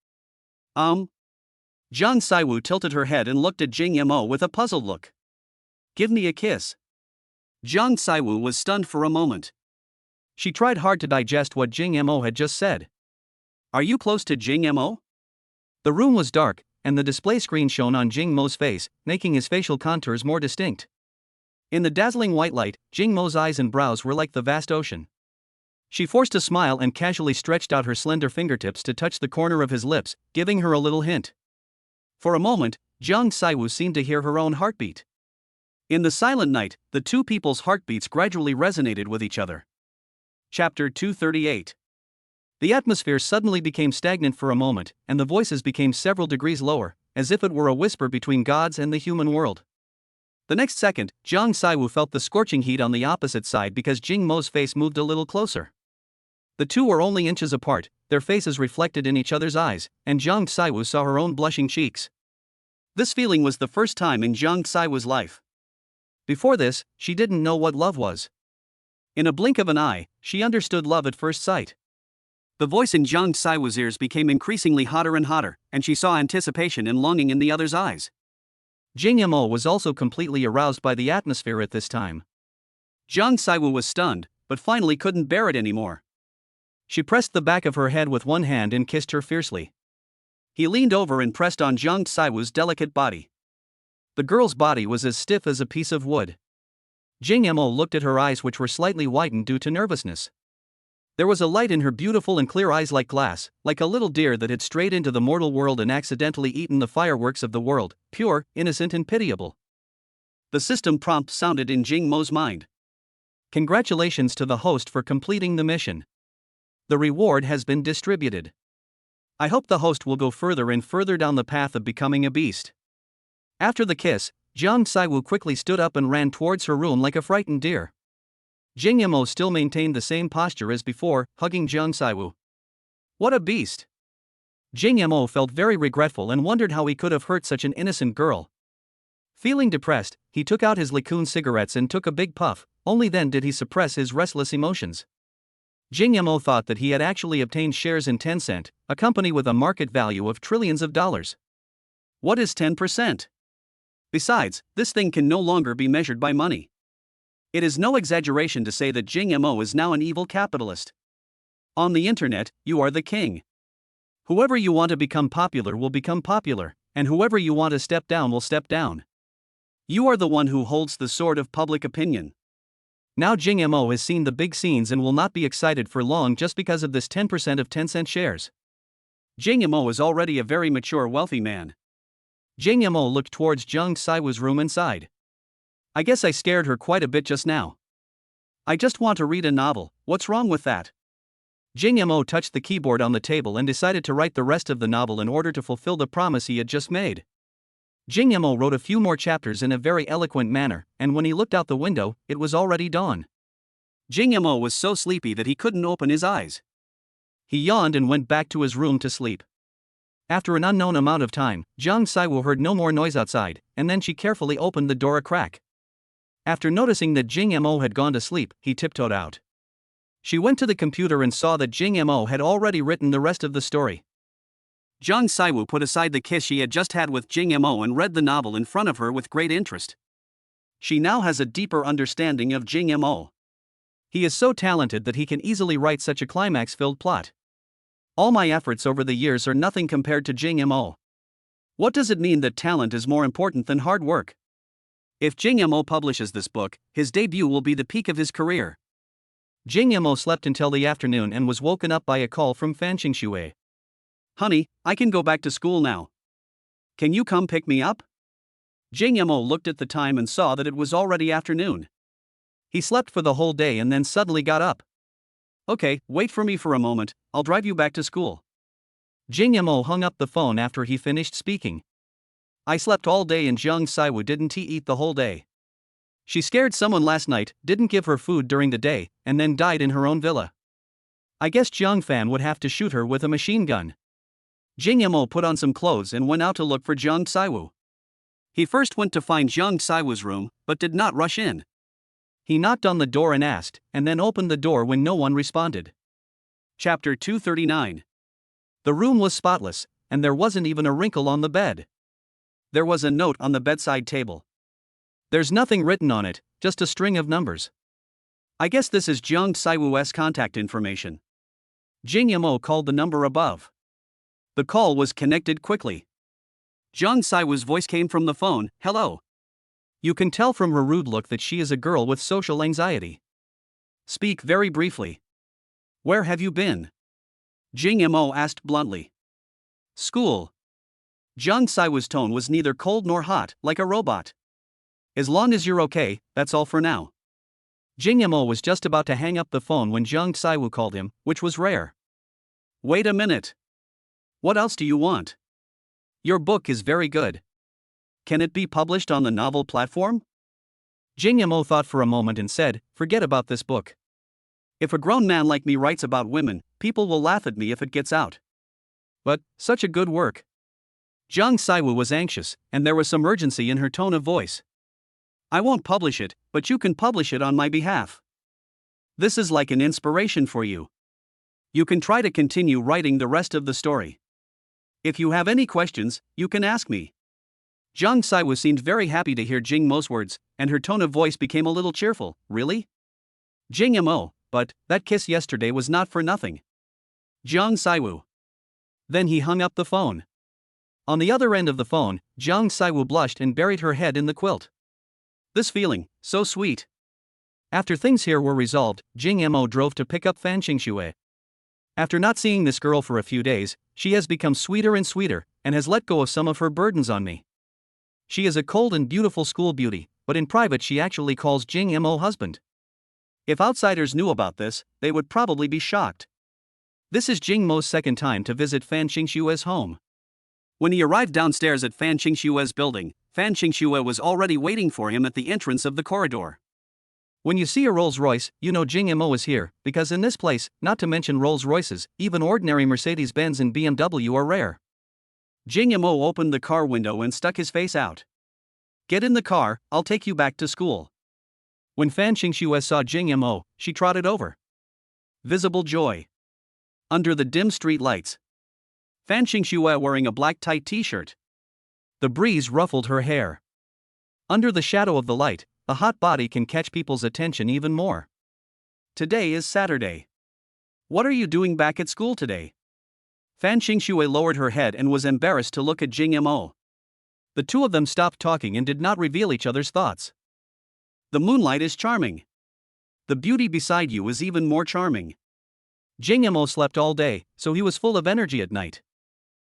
Zhang Saiwu tilted her head and looked at Jing Mo with a puzzled look. Give me a kiss. Zhang Saiwu was stunned for a moment. She tried hard to digest what Jing Mo had just said. Are you close to Jing Mo? The room was dark, and the display screen shone on Jing Mo's face, making his facial contours more distinct. In the dazzling white light, Jing Mo's eyes and brows were like the vast ocean. She forced a smile and casually stretched out her slender fingertips to touch the corner of his lips, giving her a little hint. For a moment, Zhang Saiwu seemed to hear her own heartbeat. In the silent night, the two people's heartbeats gradually resonated with each other. Chapter 238. The atmosphere suddenly became stagnant for a moment, and the voices became several degrees lower, as if it were a whisper between gods and the human world. The next second, Zhang Saiwu felt the scorching heat on the opposite side because Jing Mo's face moved a little closer. The two were only inches apart, their faces reflected in each other's eyes, and Zhang Saiwu saw her own blushing cheeks. This feeling was the first time in Zhang Saiwu's life. Before this, she didn't know what love was. In a blink of an eye, she understood love at first sight. The voice in Zhang Saiwu's ears became increasingly hotter and hotter, and she saw anticipation and longing in the other's eyes. Jing Mo was also completely aroused by the atmosphere at this time. Zhang Saiwu was stunned, but finally couldn't bear it anymore. She pressed the back of her head with one hand and kissed her fiercely. He leaned over and pressed on Zhang Saiwu's delicate body. The girl's body was as stiff as a piece of wood. Jing Mo looked at her eyes, which were slightly widened due to nervousness. There was a light in her beautiful and clear eyes like glass, like a little deer that had strayed into the mortal world and accidentally eaten the fireworks of the world, pure, innocent and pitiable. The system prompt sounded in Jing Mo's mind. Congratulations to the host for completing the mission. The reward has been distributed. I hope the host will go further and further down the path of becoming a beast. After the kiss, Zhang Saiwu quickly stood up and ran towards her room like a frightened deer. Jing Mo still maintained the same posture as before, hugging Zhang Saiwu. What a beast! Jing Mo felt very regretful and wondered how he could have hurt such an innocent girl. Feeling depressed, he took out his Licoon cigarettes and took a big puff, only then did he suppress his restless emotions. Jing Mo thought that he had actually obtained shares in Tencent, a company with a market value of trillions of dollars. What is 10%? Besides, this thing can no longer be measured by money. It is no exaggeration to say that Jing Mo is now an evil capitalist. On the internet, you are the king. Whoever you want to become popular will become popular, and whoever you want to step down will step down. You are the one who holds the sword of public opinion. Now Jing Mo has seen the big scenes and will not be excited for long just because of this 10% of Tencent shares. Jing Mo is already a very mature wealthy man. Jing Mo looked towards Zhang Saiwu's room and sighed. I guess I scared her quite a bit just now. I just want to read a novel, what's wrong with that? Jing Mo touched the keyboard on the table and decided to write the rest of the novel in order to fulfill the promise he had just made. Jing Mo wrote a few more chapters in a very eloquent manner, and when he looked out the window, it was already dawn. Jing Mo was so sleepy that he couldn't open his eyes. He yawned and went back to his room to sleep. After an unknown amount of time, Zhang Saiwu heard no more noise outside, and then she carefully opened the door a crack. After noticing that Jing Mo had gone to sleep, he tiptoed out. She went to the computer and saw that Jing Mo had already written the rest of the story. Zhang Saiwu put aside the kiss she had just had with Jing Mo and read the novel in front of her with great interest. She now has a deeper understanding of Jing Mo. He is so talented that he can easily write such a climax-filled plot. All my efforts over the years are nothing compared to Jing Mo. What does it mean that talent is more important than hard work? If Jing Mo publishes this book, his debut will be the peak of his career. Jing Mo slept until the afternoon and was woken up by a call from Fan Xingxue. Honey, I can go back to school now. Can you come pick me up? Jing Mo looked at the time and saw that it was already afternoon. He slept for the whole day and then suddenly got up. Okay, wait for me for a moment, I'll drive you back to school. Jing Mo hung up the phone after he finished speaking. I slept all day and Jiang Saiwu didn't eat the whole day. She scared someone last night, didn't give her food during the day, and then died in her own villa. I guess Jiang Fan would have to shoot her with a machine gun. Jing Mo put on some clothes and went out to look for Jiang Saiwu. He first went to find Jiang Saiwu's room, but did not rush in. He knocked on the door and asked, and then opened the door when no one responded. Chapter 239. The room was spotless, and there wasn't even a wrinkle on the bed. There was a note on the bedside table. There's nothing written on it, just a string of numbers. I guess this is Jiang Saiwu's contact information. Jing Mo called the number above. The call was connected quickly. Jiang Saiwu's voice came from the phone. Hello. You can tell from her rude look that she is a girl with social anxiety. Speak very briefly. Where have you been? Jing Mo asked bluntly. School. Jiang Saiwu's tone was neither cold nor hot, like a robot. As long as you're okay, that's all for now. Jing Mo was just about to hang up the phone when Jiang Saiwu called him, which was rare. Wait a minute. What else do you want? Your book is very good. Can it be published on the novel platform? Jing Mo thought for a moment and said, forget about this book. If a grown man like me writes about women, people will laugh at me if it gets out. But, such a good work. Jiang Saiwu was anxious, and there was some urgency in her tone of voice. I won't publish it, but you can publish it on my behalf. This is like an inspiration for you. You can try to continue writing the rest of the story. If you have any questions, you can ask me. Jiang Saiwu seemed very happy to hear Jing Mo's words, and her tone of voice became a little cheerful. Really? Jing Mo, but that kiss yesterday was not for nothing. Jiang Saiwu. Then he hung up the phone. On the other end of the phone, Jiang Saiwu blushed and buried her head in the quilt. This feeling, so sweet. After things here were resolved, Jing Mo drove to pick up Fan Xingxue. After not seeing this girl for a few days, she has become sweeter and sweeter, and has let go of some of her burdens on me. She is a cold and beautiful school beauty, but in private she actually calls Jing Mo husband. If outsiders knew about this, they would probably be shocked. This is Jing Mo's second time to visit Fan Xingxue's home. When he arrived downstairs at Fan Xingxue's building, Fan Xingxue was already waiting for him at the entrance of the corridor. When you see a Rolls-Royce, you know Jing Mo is here, because in this place, not to mention Rolls-Royces, even ordinary Mercedes-Benz and BMW are rare. Jing Mo opened the car window and stuck his face out. Get in the car, I'll take you back to school. When Fan Xingxue saw Jing Mo, she trotted over. Visible joy. Under the dim street lights. Fan Xingxue wearing a black tight t-shirt. The breeze ruffled her hair. Under the shadow of the light, the hot body can catch people's attention even more. Today is Saturday. What are you doing back at school today? Fan Xingxue lowered her head and was embarrassed to look at Jing Mo. The two of them stopped talking and did not reveal each other's thoughts. The moonlight is charming. The beauty beside you is even more charming. Jing Mo slept all day, so he was full of energy at night.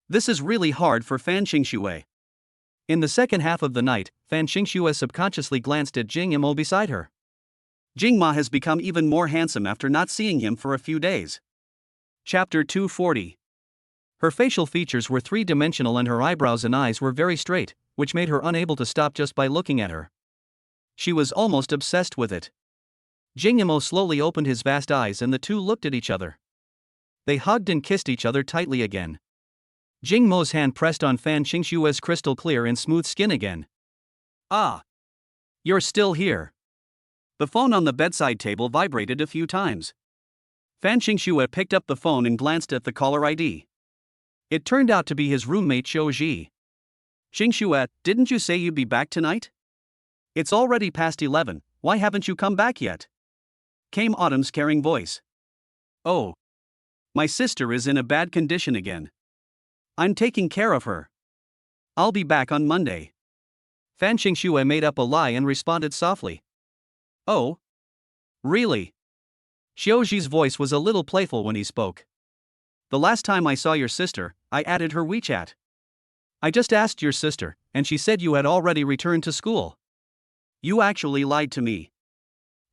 This is really hard for Fan Xingxue. In the second half of the night, Fan Xingxue subconsciously glanced at Jing Mo beside her. Jing Ma has become even more handsome after not seeing him for a few days. Chapter 240. Her facial features were three-dimensional and her eyebrows and eyes were very straight, which made her unable to stop just by looking at her. She was almost obsessed with it. Jing Mo slowly opened his vast eyes and the two looked at each other. They hugged and kissed each other tightly again. Jing Mo's hand pressed on Fan Xingxue's crystal clear and smooth skin again. Ah! You're still here. The phone on the bedside table vibrated a few times. Fan Xingxue picked up the phone and glanced at the caller ID. It turned out to be his roommate Xiu Ji. Xingxue, didn't you say you'd be back tonight? It's already past 11, why haven't you come back yet? came Autumn's caring voice. Oh. My sister is in a bad condition again. I'm taking care of her. I'll be back on Monday. Fan Xingxue made up a lie and responded softly. Oh? Really? Xiaoxi's voice was a little playful when he spoke. The last time I saw your sister, I added her WeChat. I just asked your sister, and she said you had already returned to school. You actually lied to me.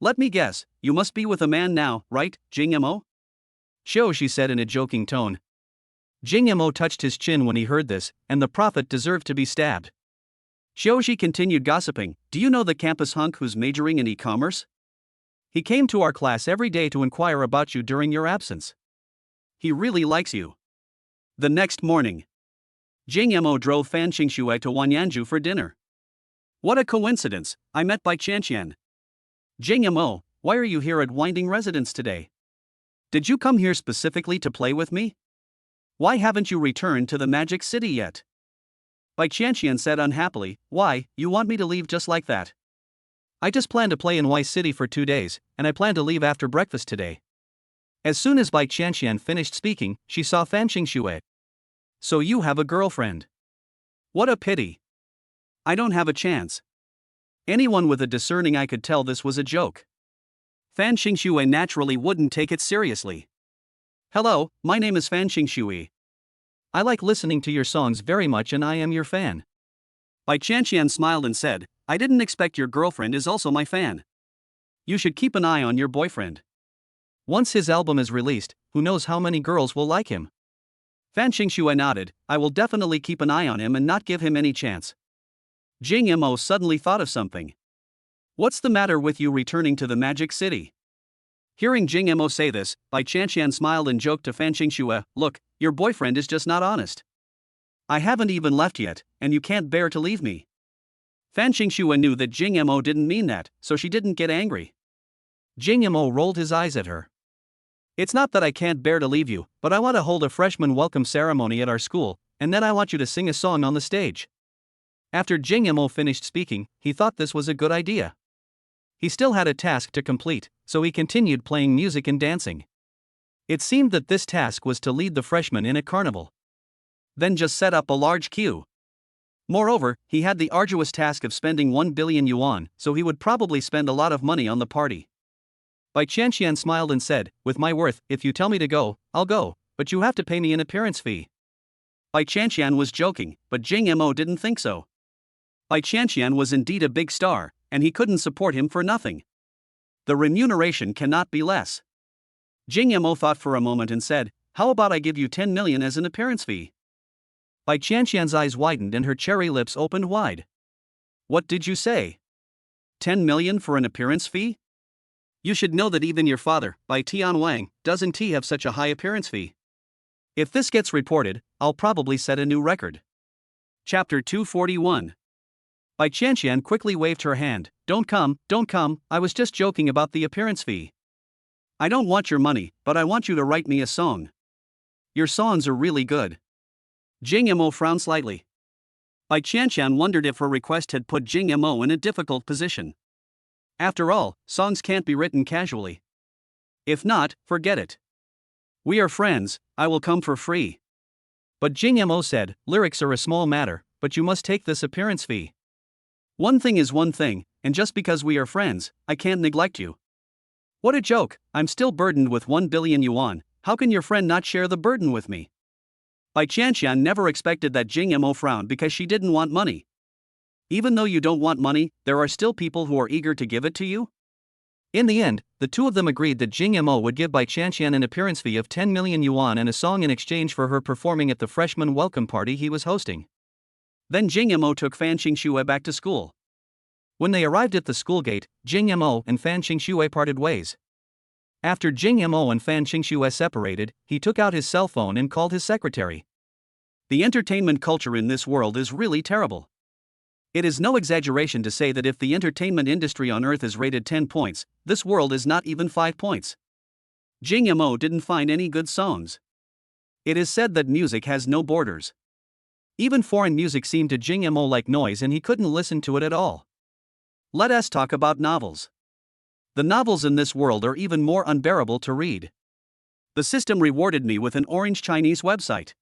Let me guess, you must be with a man now, right, Jingmo? Xiaoxi said in a joking tone. Jingmo touched his chin when he heard this, and the prophet deserved to be stabbed. Xiaoxi continued gossiping. Do you know the campus hunk who's majoring in e-commerce? He came to our class every day to inquire about you during your absence. He really likes you. The next morning, Jingmo drove Fan Xingxue to Wanyanju for dinner. What a coincidence, I met Bai Qianqian. Jingmo, why are you here at Winding Residence today? Did you come here specifically to play with me? Why haven't you returned to the Magic City yet? Bai Qianqian said unhappily. Why, you want me to leave just like that? I just plan to play in Y City for 2 days, and I plan to leave after breakfast today. As soon as Bai Qianqian finished speaking, she saw Fan Xingxue. So you have a girlfriend. What a pity. I don't have a chance. Anyone with a discerning eye could tell this was a joke. Fan Xingxue naturally wouldn't take it seriously. Hello, my name is Fan Xingxue. I like listening to your songs very much and I am your fan. Bai Qianqian smiled and said, I didn't expect your girlfriend is also my fan. You should keep an eye on your boyfriend. Once his album is released, who knows how many girls will like him? Fan Xingxue nodded. I will definitely keep an eye on him and not give him any chance. Jingmo suddenly thought of something. What's the matter with you returning to the Magic City? Hearing Jingmo say this, Bai Qianqian smiled and joked to Fan Xingxue, look, your boyfriend is just not honest. I haven't even left yet, and you can't bear to leave me. Fan Xingxue knew that Jingmo didn't mean that, so she didn't get angry. Jingmo rolled his eyes at her. It's not that I can't bear to leave you, but I want to hold a freshman welcome ceremony at our school, and then I want you to sing a song on the stage. After Jingmo finished speaking, he thought this was a good idea. He still had a task to complete, so he continued playing music and dancing. It seemed that this task was to lead the freshmen in a carnival. Then just set up a large queue. Moreover, he had the arduous task of spending 1 billion yuan, so he would probably spend a lot of money on the party. Bai Qianqian smiled and said, with my worth, if you tell me to go, I'll go, but you have to pay me an appearance fee. Bai Qianqian was joking, but Jingmo didn't think so. Bai Qianqian was indeed a big star, and he couldn't support him for nothing. The remuneration cannot be less. Jingmo thought for a moment and said, how about I give you 10 million as an appearance fee? Bai Qianqian's eyes widened and her cherry lips opened wide. What did you say? 10 million for an appearance fee? You should know that even your father, Bai Tianwang, doesn't have such a high appearance fee. If this gets reported, I'll probably set a new record. Chapter 241. Bai Qianqian quickly waved her hand. Don't come, I was just joking about the appearance fee. I don't want your money, but I want you to write me a song. Your songs are really good. Jingmo frowned slightly. Bai Qianqian wondered if her request had put Jingmo in a difficult position. After all, songs can't be written casually. If not, forget it. We are friends, I will come for free. But Jingmo said, lyrics are a small matter, but you must take this appearance fee. One thing is one thing, and just because we are friends, I can't neglect you. What a joke, I'm still burdened with 1 billion yuan, how can your friend not share the burden with me? Bai Qianqian never expected that Jingmo frowned because she didn't want money. Even though you don't want money, there are still people who are eager to give it to you? In the end, the two of them agreed that Jingmo would give Bai Qianqian an appearance fee of 10 million yuan and a song in exchange for her performing at the freshman welcome party he was hosting. Then Jingmo took Fan Xingxue back to school. When they arrived at the school gate, Jingmo and Fan Xingxue parted ways. After Jingmo and Fan Xingxue separated, he took out his cell phone and called his secretary. The entertainment culture in this world is really terrible. It is no exaggeration to say that if the entertainment industry on Earth is rated 10 points, this world is not even 5 points. Jingmo didn't find any good songs. It is said that music has no borders. Even foreign music seemed to Jingmo like noise and he couldn't listen to it at all. Let us talk about novels. The novels in this world are even more unbearable to read. The system rewarded me with an orange Chinese website.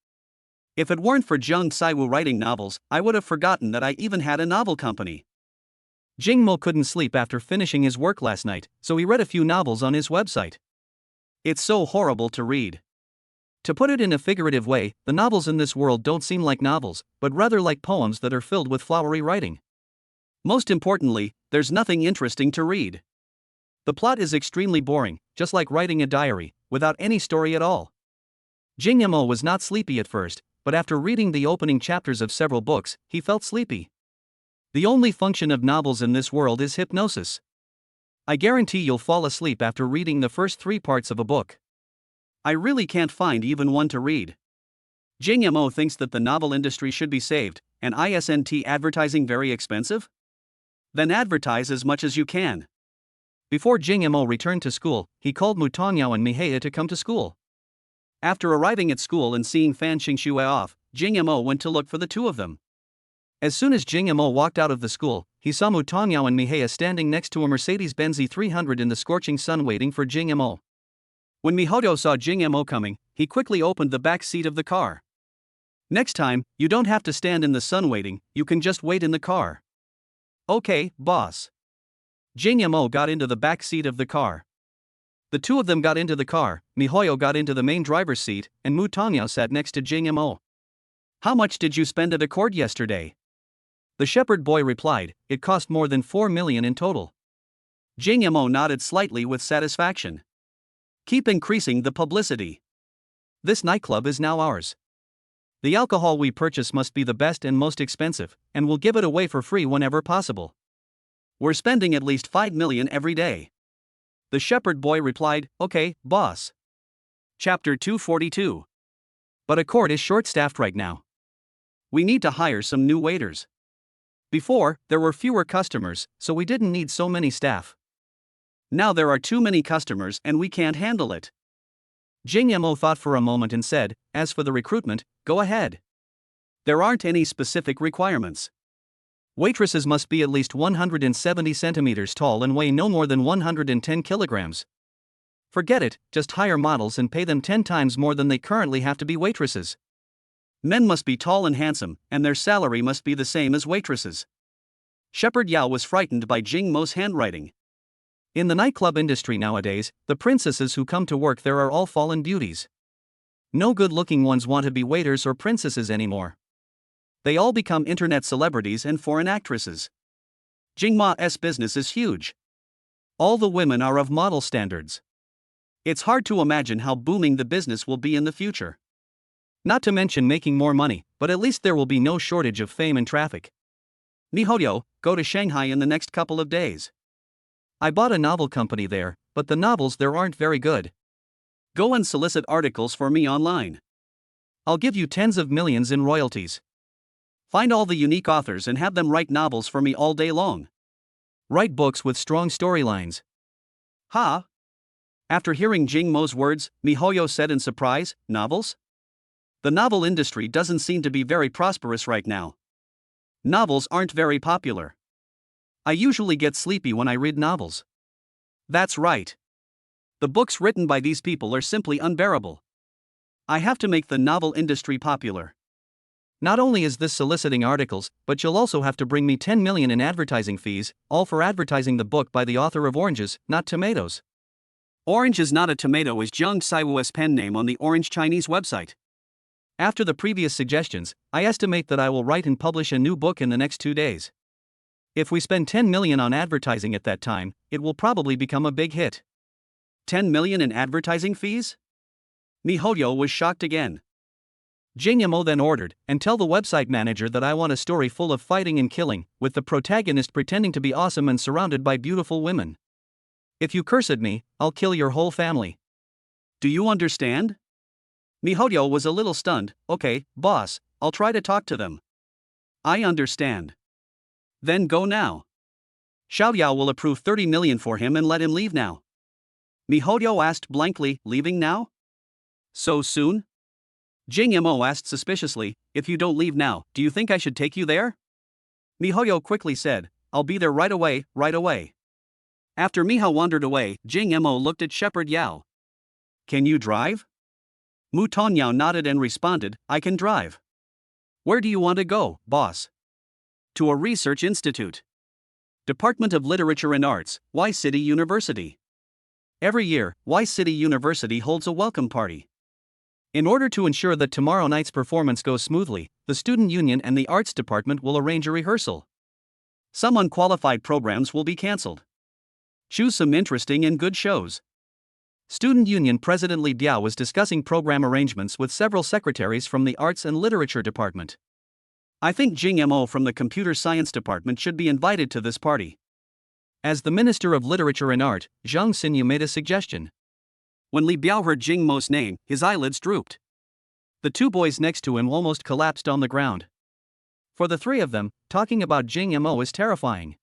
If it weren't for Zheng Saiwu writing novels, I would have forgotten that I even had a novel company. Jing Mo couldn't sleep after finishing his work last night, so he read a few novels on his website. It's so horrible to read. To put it in a figurative way, the novels in this world don't seem like novels, but rather like poems that are filled with flowery writing. Most importantly, there's nothing interesting to read. The plot is extremely boring, just like writing a diary, without any story at all. Jing Mo was not sleepy at first, but after reading the opening chapters of several books, he felt sleepy. The only function of novels in this world is hypnosis. I guarantee you'll fall asleep after reading the first 3 parts of a book. I really can't find even one to read. Jing Mo thinks that the novel industry should be saved, and isn't advertising very expensive? Then advertise as much as you can. Before Jing Mo returned to school, he called Mu Tongyao and Mihaya to come to school. After arriving at school and seeing Fan Xingxue off, Jing Mo went to look for the two of them. As soon as Jing Mo walked out of the school, he saw Mu Tongyao and Mihaya standing next to a Mercedes-Benz E300 in the scorching sun waiting for Jing Mo. When Mihoyo saw Jing Mo coming, he quickly opened the back seat of the car. Next time, you don't have to stand in the sun waiting, you can just wait in the car. Okay, boss. Jing Mo got into the back seat of the car. The two of them got into the car, Mihoyo got into the main driver's seat, and Mu Tongyao sat next to Jing Mo. How much did you spend at a court yesterday? The shepherd boy replied, it cost more than 4 million in total. Jing Mo nodded slightly with satisfaction. Keep increasing the publicity. This nightclub is now ours. The alcohol we purchase must be the best and most expensive, and we'll give it away for free whenever possible. We're spending at least 5 million every day. The shepherd boy replied, okay, boss. Chapter 242. But a court is short-staffed right now. We need to hire some new waiters. Before, there were fewer customers, so we didn't need so many staff. Now there are too many customers and we can't handle it. Jing Mo thought for a moment and said, as for the recruitment, go ahead. There aren't any specific requirements. Waitresses must be at least 170 centimeters tall and weigh no more than 110 kilograms. Forget it, just hire models and pay them 10 times more than they currently have to be waitresses. Men must be tall and handsome, and their salary must be the same as waitresses. Shepherd Yao was frightened by Jing Mo's handwriting. In the nightclub industry nowadays, the princesses who come to work there are all fallen beauties. No good-looking ones want to be waiters or princesses anymore. They all become internet celebrities and foreign actresses. Jing Ma's business is huge. All the women are of model standards. It's hard to imagine how booming the business will be in the future. Not to mention making more money, but at least there will be no shortage of fame and traffic. Mihoyo, go to Shanghai in the next couple of days. I bought a novel company there, but the novels there aren't very good. Go and solicit articles for me online. I'll give you tens of millions in royalties. Find all the unique authors and have them write novels for me all day long. Write books with strong storylines. Ha! After hearing Jing Mo's words, Mihoyo said in surprise, novels? The novel industry doesn't seem to be very prosperous right now. Novels aren't very popular. I usually get sleepy when I read novels. That's right. The books written by these people are simply unbearable. I have to make the novel industry popular. Not only is this soliciting articles, but you'll also have to bring me 10 million in advertising fees, all for advertising the book by the author of Oranges, Not Tomatoes. Orange is Not a Tomato is Zheng Saiwu's pen name on the Orange Chinese website. After the previous suggestions, I estimate that I will write and publish a new book in the next 2 days. If we spend 10 million on advertising at that time, it will probably become a big hit. 10 million in advertising fees? Mihoyo was shocked again. Jing Mo then ordered, and tell the website manager that I want a story full of fighting and killing, with the protagonist pretending to be awesome and surrounded by beautiful women. If you curse at me, I'll kill your whole family. Do you understand? Mihoyo was a little stunned. Okay, boss, I'll try to talk to them. I understand. Then go now. Xiao Yao will approve 30 million for him and let him leave now. Mihoyo asked blankly, leaving now? So soon? Jing Mo asked suspiciously, if you don't leave now, do you think I should take you there? Mihoyo quickly said, I'll be there right away, right away. After Mihao wandered away, Jing Mo looked at Shepherd Yao. Can you drive? Mu Tongyao nodded and responded, I can drive. Where do you want to go, boss? To a research institute. Department of Literature and Arts, Y City University. Every year, Y City University holds a welcome party. In order to ensure that tomorrow night's performance goes smoothly, the student union and the arts department will arrange a rehearsal. Some unqualified programs will be cancelled. Choose some interesting and good shows. Student Union President Li Biao was discussing program arrangements with several secretaries from the Arts and Literature Department. I think Jing Mo from the Computer Science Department should be invited to this party. As the Minister of Literature and Art, Zhang Xinyu made a suggestion. When Li Biao heard Jing Mo's name, his eyelids drooped. The two boys next to him almost collapsed on the ground. For the three of them, talking about Jing Mo is terrifying.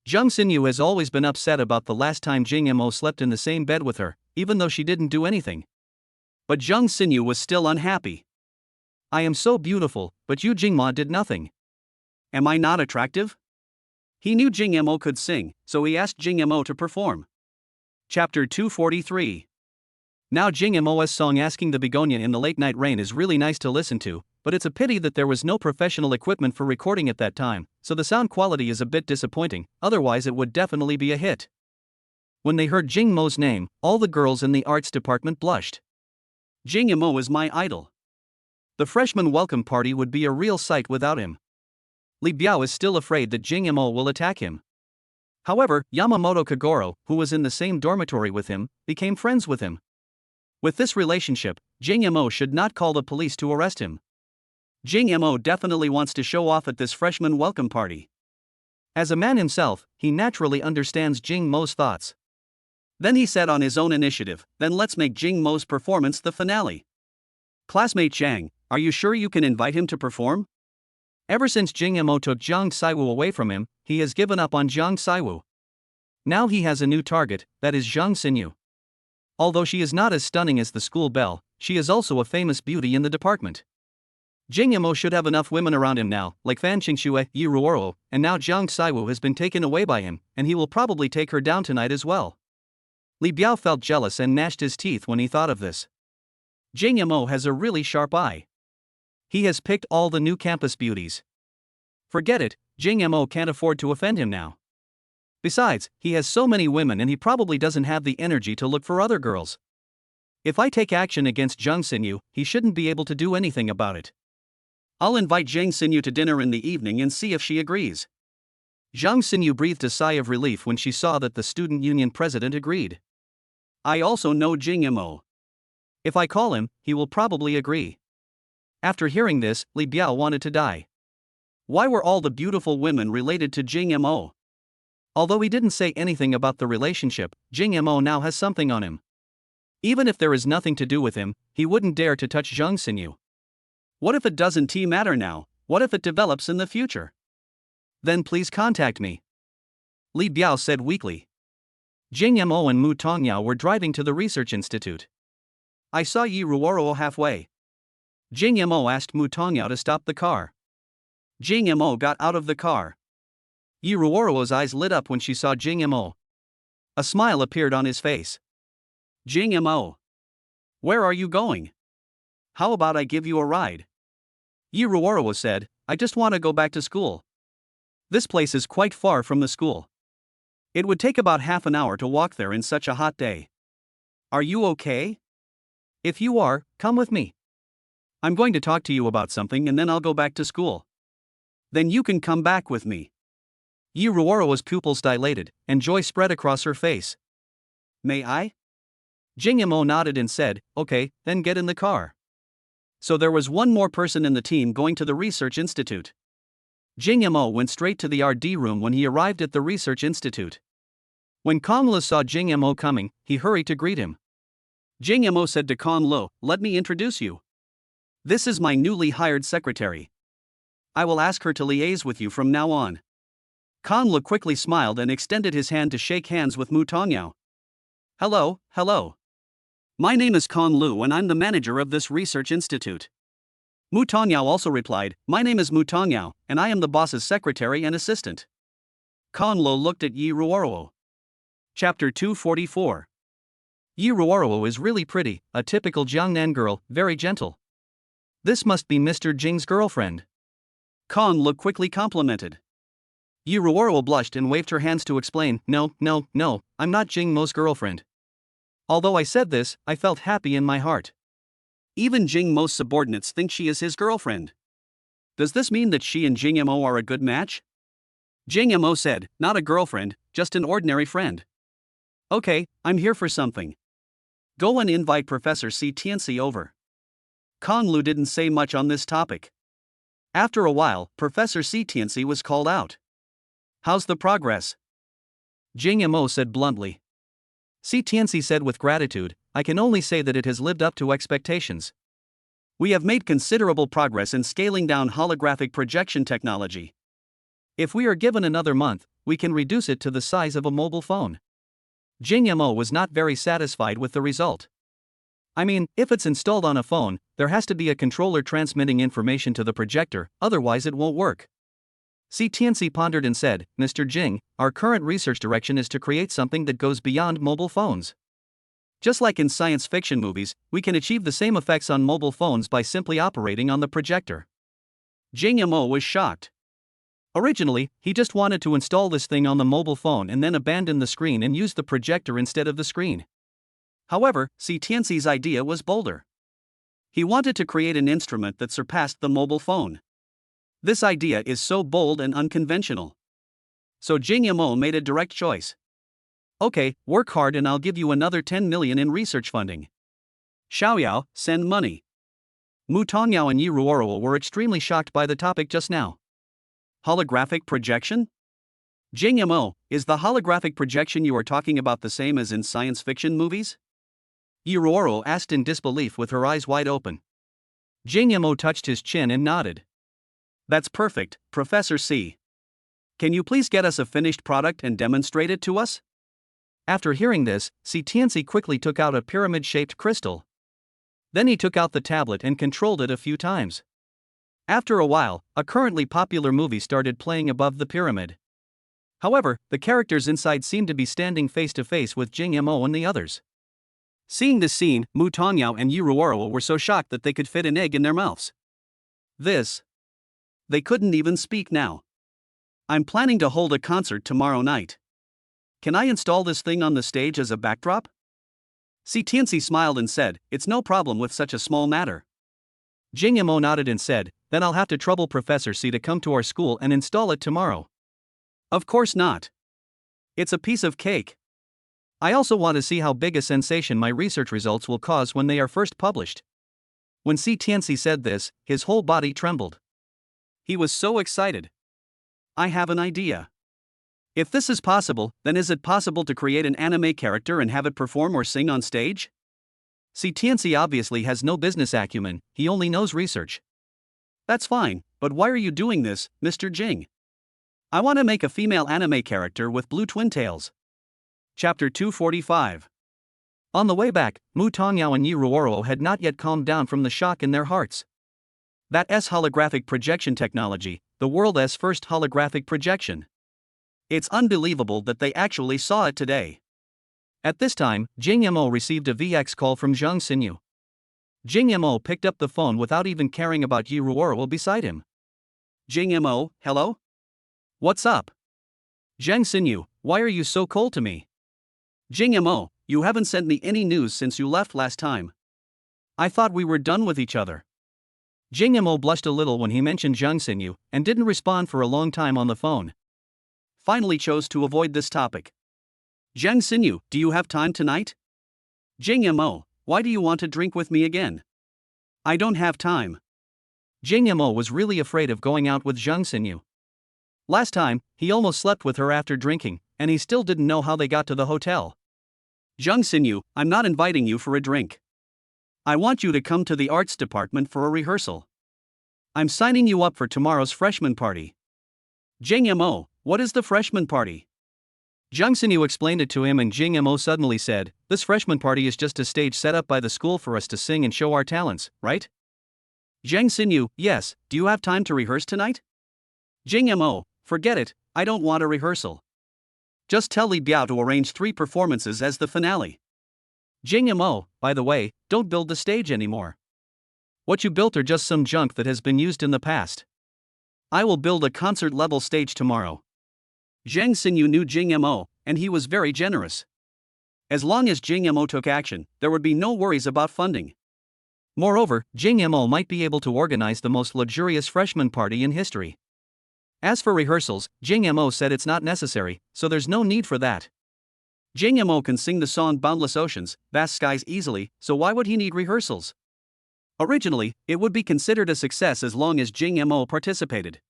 Zhang Xinyu has always been upset about the last time Jing Mo slept in the same bed with her, even though she didn't do anything. But Zhang Xinyu was still unhappy. I am so beautiful, but you Jingma did nothing. Am I not attractive? He knew Jing Mo could sing, so he asked Jing Mo to perform. Chapter 243. Now Jing Mo's song Asking the Begonia in the Late Night Rain is really nice to listen to, but it's a pity that there was no professional equipment for recording at that time, so the sound quality is a bit disappointing, otherwise it would definitely be a hit. When they heard Jing Mo's name, all the girls in the arts department blushed. Jing Mo is my idol. The freshman welcome party would be a real sight without him. Li Biao is still afraid that Jing Mo will attack him. However, Yamamoto Kagoro, who was in the same dormitory with him, became friends with him. With this relationship, Jing Mo should not call the police to arrest him. Jing Mo definitely wants to show off at this freshman welcome party. As a man himself, he naturally understands Jing Mo's thoughts. Then he said on his own initiative, then let's make Jing Mo's performance the finale. Classmate Zhang, are you sure you can invite him to perform? Ever since Jing Mo took Zhang Saiwu away from him, he has given up on Zhang Saiwu. Now he has a new target, that is Zhang Xinyu. Although she is not as stunning as the school belle, she is also a famous beauty in the department. Jing Mo should have enough women around him now, like Fan Qingxue, Yi Ruoro, and now Zhang Saiwu has been taken away by him, and he will probably take her down tonight as well. Li Biao felt jealous and gnashed his teeth when he thought of this. Jing Mo has a really sharp eye. He has picked all the new campus beauties. Forget it, Jing Mo can't afford to offend him now. Besides, he has so many women and he probably doesn't have the energy to look for other girls. If I take action against Zhang Xinyu, he shouldn't be able to do anything about it. I'll invite Zhang Xinyu to dinner in the evening and see if she agrees. Zhang Xinyu breathed a sigh of relief when she saw that the student union president agreed. I also know Jing Mo. If I call him, he will probably agree. After hearing this, Li Biao wanted to die. Why were all the beautiful women related to Jing Mo? Although he didn't say anything about the relationship, Jing Mo now has something on him. Even if there is nothing to do with him, he wouldn't dare to touch Zhang Xinyu. What if it doesn't matter now? What if it develops in the future? Then please contact me. Li Biao said weakly. Jing Mo and Mu Tongyao were driving to the research institute. I saw Yi Ruoro halfway. Jing Mo asked Mu Tongyao to stop the car. Jing Mo got out of the car. Yi Ruoro's eyes lit up when she saw Jing Mo. A smile appeared on his face. Jing Mo. Where are you going? How about I give you a ride? Yi Ruoro said, I just want to go back to school. This place is quite far from the school. It would take about half an hour to walk there in such a hot day. Are you okay? If you are, come with me. I'm going to talk to you about something and then I'll go back to school. Then you can come back with me. Yi Ruoro's pupils dilated, and joy spread across her face. May I? Jing Mo nodded and said, okay, then get in the car. So there was one more person in the team going to the research institute. Jing Mo went straight to the RD room when he arrived at the research institute. When Kong Lu saw Jing Mo coming, he hurried to greet him. Jing Mo said to Kong Lu, let me introduce you. This is my newly hired secretary. I will ask her to liaise with you from now on. Kong Lu quickly smiled and extended his hand to shake hands with Mu Tongyao. Hello, hello. My name is Kong Lu and I'm the manager of this research institute. Mu Tongyao also replied, my name is Mu Tongyao, and I am the boss's secretary and assistant. Kong Lu looked at Yi Ruoro. Chapter 244. Yi Ruoruo is really pretty, a typical Jiangnan girl, very gentle. This must be Mr. Jing's girlfriend. Kong Lu quickly complimented. Yi Ruoruo blushed and waved her hands to explain, No, I'm not Jing Mo's girlfriend. Although I said this, I felt happy in my heart. Even Jing Mo's subordinates think she is his girlfriend. Does this mean that she and Jing Mo are a good match? Jing Mo said, Not a girlfriend, just an ordinary friend. Okay, I'm here for something. Go and invite Professor C. Tianxi over. Kong Lu didn't say much on this topic. After a while, Professor C. Tianxi was called out. How's the progress? Jing Mo said bluntly. C. Tianxi said with gratitude, I can only say that it has lived up to expectations. We have made considerable progress in scaling down holographic projection technology. If we are given another month, we can reduce it to the size of a mobile phone. Jing Mo was not very satisfied with the result. I mean, if it's installed on a phone, there has to be a controller transmitting information to the projector, otherwise it won't work. C. Tianxi pondered and said, Mr. Jing, our current research direction is to create something that goes beyond mobile phones. Just like in science fiction movies, we can achieve the same effects on mobile phones by simply operating on the projector. Jing Mo was shocked. Originally, he just wanted to install this thing on the mobile phone and then abandon the screen and use the projector instead of the screen. However, C. Tianxi's idea was bolder. He wanted to create an instrument that surpassed the mobile phone. This idea is so bold and unconventional. So Jing Mo made a direct choice. Okay, work hard and I'll give you another 10 million in research funding. Xiaoyao, send money. Mu Tongyao and Yi Ruoruo were extremely shocked by the topic just now. Holographic projection? Jing Mo, is the holographic projection you are talking about the same as in science fiction movies? Yi Ruoruo asked in disbelief with her eyes wide open. Jing Mo touched his chin and nodded. That's perfect, Professor C. Can you please get us a finished product and demonstrate it to us? After hearing this, C. Tianxi quickly took out a pyramid-shaped crystal. Then he took out the tablet and controlled it a few times. After a while, a currently popular movie started playing above the pyramid. However, the characters inside seemed to be standing face to face with Jing Mo and the others. Seeing this scene, Mu Tongyao and Yi Ruoruo were so shocked that they could fit an egg in their mouths. They couldn't even speak now. I'm planning to hold a concert tomorrow night. Can I install this thing on the stage as a backdrop? C. Tianxi smiled and said, It's no problem with such a small matter. Jing Mo nodded and said, Then I'll have to trouble Professor C to come to our school and install it tomorrow. Of course not. It's a piece of cake. I also want to see how big a sensation my research results will cause when they are first published. When C. Tianxi said this, his whole body trembled. He was so excited. I have an idea. If this is possible, then is it possible to create an anime character and have it perform or sing on stage? C. Tianxi obviously has no business acumen, he only knows research. That's fine, but why are you doing this, Mr. Jing? I want to make a female anime character with blue twin tails. Chapter 245. On the way back, Mu Tongyao and Yi Ruoruo had not yet calmed down from the shock in their hearts. That's holographic projection technology, the world's first holographic projection. It's unbelievable that they actually saw it today. At this time, Jing Mo received a VX call from Zhang Xinyu. Jing Mo picked up the phone without even caring about Yi Ruoruo beside him. Jing Mo, hello? What's up? Zhang Xinyu, why are you so cold to me? Jing Mo, you haven't sent me any news since you left last time. I thought we were done with each other. Jing Mo blushed a little when he mentioned Zhang Xinyu, and didn't respond for a long time on the phone. Finally chose to avoid this topic. Zhang Xinyu, do you have time tonight? Jing Mo, why do you want to drink with me again? I don't have time. Jing Mo was really afraid of going out with Zhang Xinyu. Last time, he almost slept with her after drinking, and he still didn't know how they got to the hotel. Zhang Xinyu, I'm not inviting you for a drink. I want you to come to the arts department for a rehearsal. I'm signing you up for tomorrow's freshman party. Jing Mo, what is the freshman party? Zhang Xinyu explained it to him and Jing Mo suddenly said, This freshman party is just a stage set up by the school for us to sing and show our talents, right? Zhang Xinyu, yes, do you have time to rehearse tonight? Jing Mo, forget it, I don't want a rehearsal. Just tell Li Biao to arrange 3 performances as the finale. Jing Mo, by the way, don't build the stage anymore. What you built are just some junk that has been used in the past. I will build a concert-level stage tomorrow. Zhang Xinyu knew Jing Mo, and he was very generous. As long as Jing Mo took action, there would be no worries about funding. Moreover, Jing Mo might be able to organize the most luxurious freshman party in history. As for rehearsals, Jing Mo said it's not necessary, so there's no need for that. Jing Mo can sing the song Boundless Oceans, Vast Skies easily, so why would he need rehearsals? Originally, it would be considered a success as long as Jing Mo participated.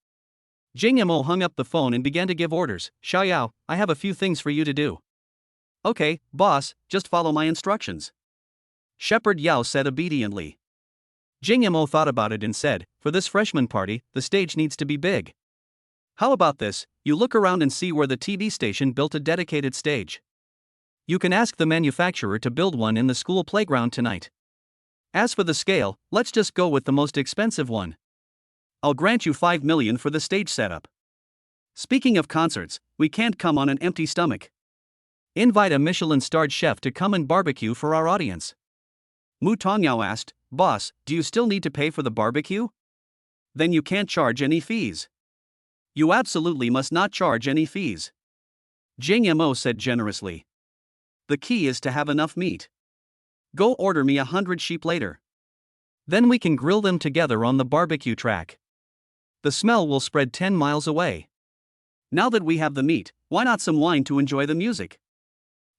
Jing Mo hung up the phone and began to give orders. Xiaoyao, I have a few things for you to do. Okay, boss, just follow my instructions. Shepherd Yao said obediently. Jing Mo thought about it and said, for this freshman party, the stage needs to be big. How about this, you look around and see where the TV station built a dedicated stage. You can ask the manufacturer to build one in the school playground tonight. As for the scale, let's just go with the most expensive one. I'll grant you 5 million for the stage setup. Speaking of concerts, we can't come on an empty stomach. Invite a Michelin-starred chef to come and barbecue for our audience. Mu Tongyao asked, Boss, do you still need to pay for the barbecue? Then you can't charge any fees. You absolutely must not charge any fees. Jing Mo said generously. The key is to have enough meat. Go order me 100 sheep later. Then we can grill them together on the barbecue track. The smell will spread 10 miles away. Now that we have the meat, why not some wine to enjoy the music?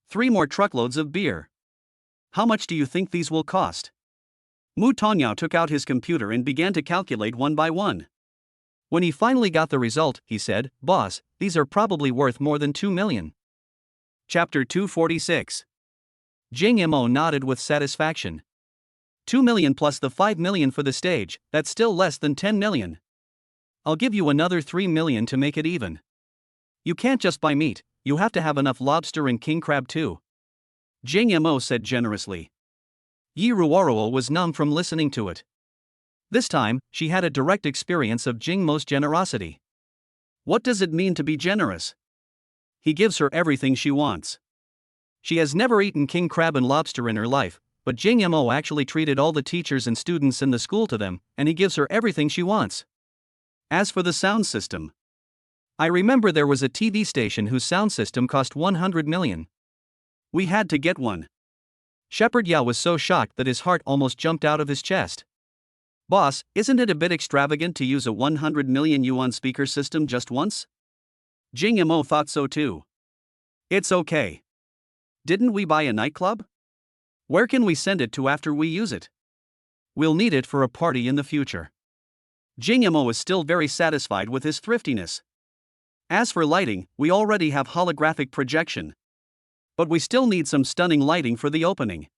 3 more truckloads of beer. How much do you think these will cost? Mu Tongyao took out his computer and began to calculate one by one. When he finally got the result, he said, Boss, these are probably worth more than 2 million. Chapter 246. Jing Mo nodded with satisfaction. 2 million plus the 5 million for the stage, that's still less than 10 million. I'll give you another 3 million to make it even. You can't just buy meat, you have to have enough lobster and king crab too. Jing Mo said generously. Yi Ruoruo was numb from listening to it. This time, she had a direct experience of Jing Mo's generosity. What does it mean to be generous? He gives her everything she wants. She has never eaten king crab and lobster in her life, but Jing Mo actually treated all the teachers and students in the school to them, and he gives her everything she wants. As for the sound system, I remember there was a TV station whose sound system cost 100 million. We had to get one. Shepherd Yao was so shocked that his heart almost jumped out of his chest. Boss, isn't it a bit extravagant to use a 100 million yuan speaker system just once? Jing Mo thought so too. It's okay. Didn't we buy a nightclub? Where can we send it to after we use it? We'll need it for a party in the future. Jing Mo was still very satisfied with his thriftiness. As for lighting, we already have holographic projection. But we still need some stunning lighting for the opening.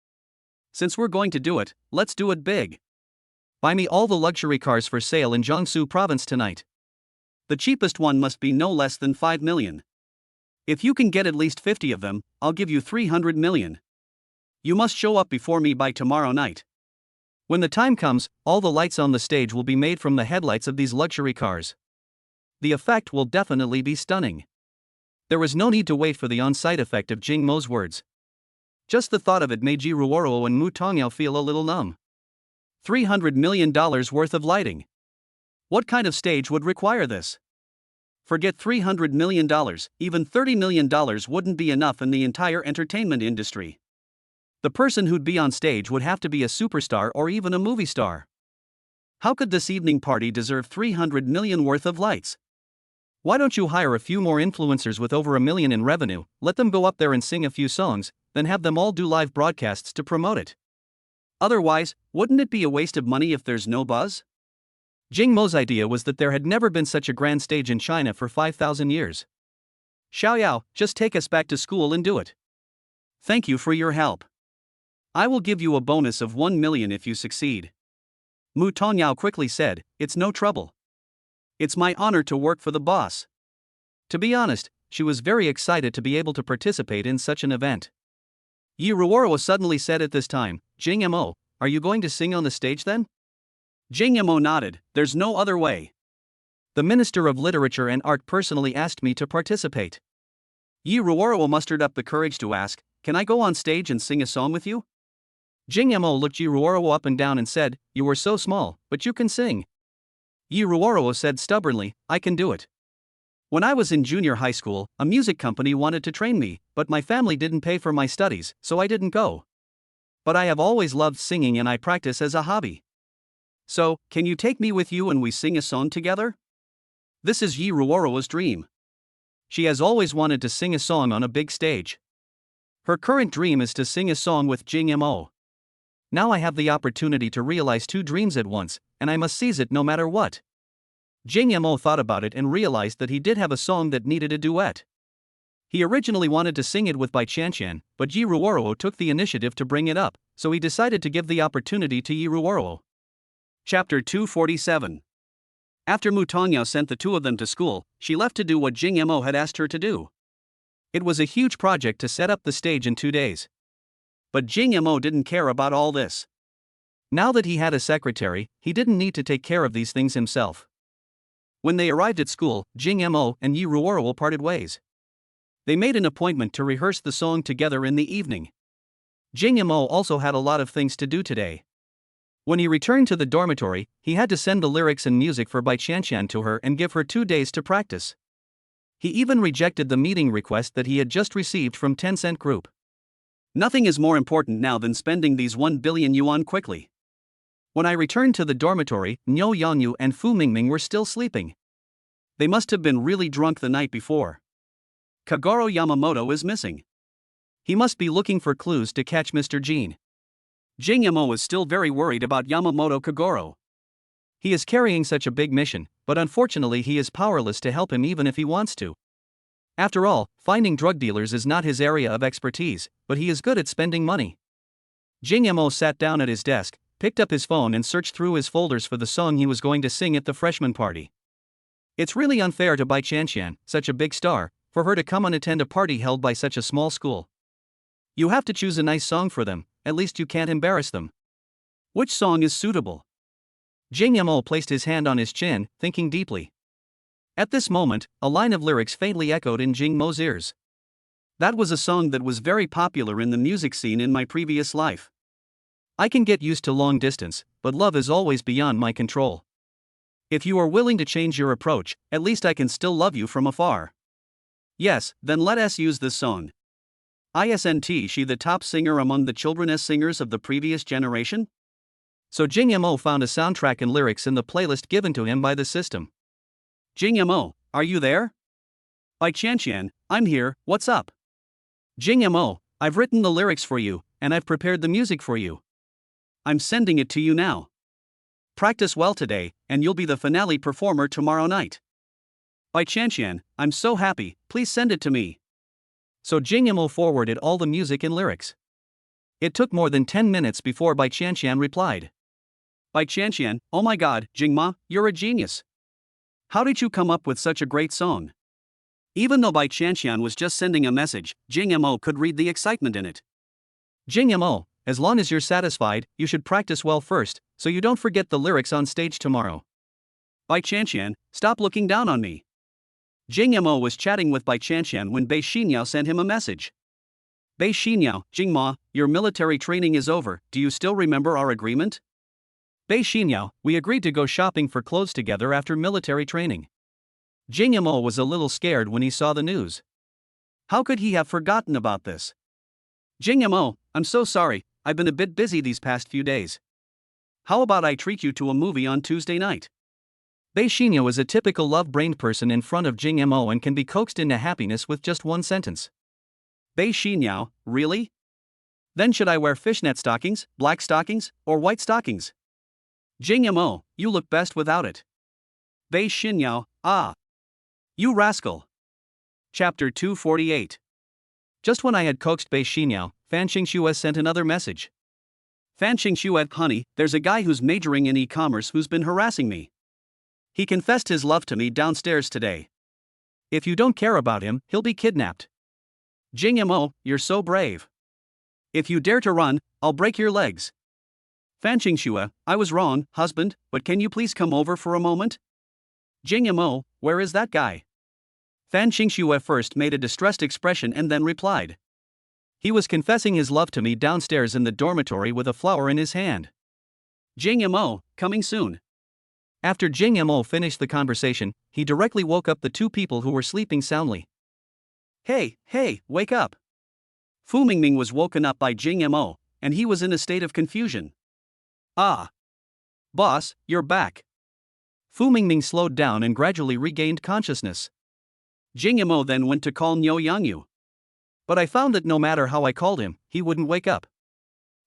Since we're going to do it, let's do it big. Buy me all the luxury cars for sale in Jiangsu province tonight. The cheapest one must be no less than 5 million. If you can get at least 50 of them, I'll give you 300 million. You must show up before me by tomorrow night. When the time comes, all the lights on the stage will be made from the headlights of these luxury cars. The effect will definitely be stunning. There was no need to wait for the on-site effect of Jing Mo's words. Just the thought of it made Yi Ruoruo and Mu Tongyao feel a little numb. $300 million worth of lighting. What kind of stage would require this? Forget $300 million, even $30 million wouldn't be enough in the entire entertainment industry. The person who'd be on stage would have to be a superstar or even a movie star. How could this evening party deserve 300 million worth of lights? Why don't you hire a few more influencers with over $1 million in revenue, let them go up there and sing a few songs, then have them all do live broadcasts to promote it? Otherwise, wouldn't it be a waste of money if there's no buzz? Jing Mo's idea was that there had never been such a grand stage in China for 5,000 years. Xiaoyao, just take us back to school and do it. Thank you for your help. I will give you a bonus of 1 million if you succeed. Mu Tongyao quickly said, it's no trouble. It's my honor to work for the boss. To be honest, she was very excited to be able to participate in such an event. Yi Ruoruo suddenly said at this time, Jing Mo, are you going to sing on the stage then? Jing Mo nodded, there's no other way. The Minister of Literature and Art personally asked me to participate. Yi Ruoro mustered up the courage to ask, "Can I go on stage and sing a song with you?" Jing Mo looked Yi Ruoro up and down and said, "You are so small, but you can sing." Yi Ruoro said stubbornly, "I can do it. When I was in junior high school, a music company wanted to train me, but my family didn't pay for my studies, so I didn't go. But I have always loved singing and I practice as a hobby. So, can you take me with you and we sing a song together?" This is Yi Ruoro's dream. She has always wanted to sing a song on a big stage. Her current dream is to sing a song with Jing Mo. Now I have the opportunity to realize two dreams at once, and I must seize it no matter what. Jing Mo thought about it and realized that he did have a song that needed a duet. He originally wanted to sing it with Bai Qianqian, but Yi Ruoro took the initiative to bring it up, so he decided to give the opportunity to Yi Ruoro. Chapter 247. After Mu Tongyao sent the two of them to school, she left to do what Jing Mo had asked her to do. It was a huge project to set up the stage in 2 days. But Jing Mo didn't care about all this. Now that he had a secretary, he didn't need to take care of these things himself. When they arrived at school, Jing Mo and Yi Ruoro parted ways. They made an appointment to rehearse the song together in the evening. Jing Mo also had a lot of things to do today. When he returned to the dormitory, he had to send the lyrics and music for Bai Qianqian to her and give her 2 days to practice. He even rejected the meeting request that he had just received from Tencent Group. Nothing is more important now than spending these 1 billion yuan quickly. When I returned to the dormitory, Niu Yangyu and Fu Mingming were still sleeping. They must have been really drunk the night before. Kagoro Yamamoto is missing. He must be looking for clues to catch Mr. Jean. Jing Mo is still very worried about Yamamoto Kagoro. He is carrying such a big mission, but unfortunately he is powerless to help him even if he wants to. After all, finding drug dealers is not his area of expertise, but he is good at spending money. Jing Mo sat down at his desk, picked up his phone and searched through his folders for the song he was going to sing at the freshman party. It's really unfair to Bai Qianqian, such a big star, for her to come and attend a party held by such a small school. You have to choose a nice song for them, at least you can't embarrass them. Which song is suitable? Jing Mo placed his hand on his chin, thinking deeply. At this moment, a line of lyrics faintly echoed in Jing Mo's ears. That was a song that was very popular in the music scene in my previous life. I can get used to long distance, but love is always beyond my control. If you are willing to change your approach, at least I can still love you from afar. Yes, then let us use this song. Isn't she the top singer among the children's singers of the previous generation? So Jing Mo found a soundtrack and lyrics in the playlist given to him by the system. Jing Mo, are you there? Bai Qianqian, I'm here, what's up? Jing Mo, I've written the lyrics for you, and I've prepared the music for you. I'm sending it to you now. Practice well today, and you'll be the finale performer tomorrow night. Bai Qianqian, I'm so happy, please send it to me. So Jing Mo forwarded all the music and lyrics. It took more than 10 minutes before Bai Qianqian replied. Bai Qianqian, oh my god, Jing Ma, you're a genius. How did you come up with such a great song? Even though Bai Qianqian was just sending a message, Jing Mo could read the excitement in it. Jing Mo, as long as you're satisfied, you should practice well first, so you don't forget the lyrics on stage tomorrow. Bai Qianqian, stop looking down on me. Jing Mo was chatting with Bai Qianqian when Bei Xinyao sent him a message. Bei Xinyao, Jing Ma, your military training is over, do you still remember our agreement? Bei Xinyao, we agreed to go shopping for clothes together after military training. Jing Mo was a little scared when he saw the news. How could he have forgotten about this? Jing Mo, I'm so sorry, I've been a bit busy these past few days. How about I treat you to a movie on Tuesday night? Bei Xinyao is a typical love-brained person in front of Jing Mo and can be coaxed into happiness with just one sentence. Bei Xinyao, really? Then should I wear fishnet stockings, black stockings, or white stockings? Jing Mo, you look best without it. Bei Xinyao, ah. You rascal. Chapter 248. Just when I had coaxed Bei Xinyao, Fan Xingxue sent another message. Fan Xingxue, honey, there's a guy who's majoring in e-commerce who's been harassing me. He confessed his love to me downstairs today. If you don't care about him, he'll be kidnapped. Jing Mo, you're so brave. If you dare to run, I'll break your legs. Fan Xingxue, I was wrong, husband, but can you please come over for a moment? Jing Mo, where is that guy? Fan Qingshu first made a distressed expression and then replied. He was confessing his love to me downstairs in the dormitory with a flower in his hand. Jing Mo, coming soon. After Jing Mo finished the conversation, he directly woke up the two people who were sleeping soundly. Hey, wake up. Fu Mingming was woken up by Jing Mo, and he was in a state of confusion. Ah. Boss, you're back. Fu Mingming slowed down and gradually regained consciousness. Jing Mo then went to call Niu Yangyu. But I found that no matter how I called him, he wouldn't wake up.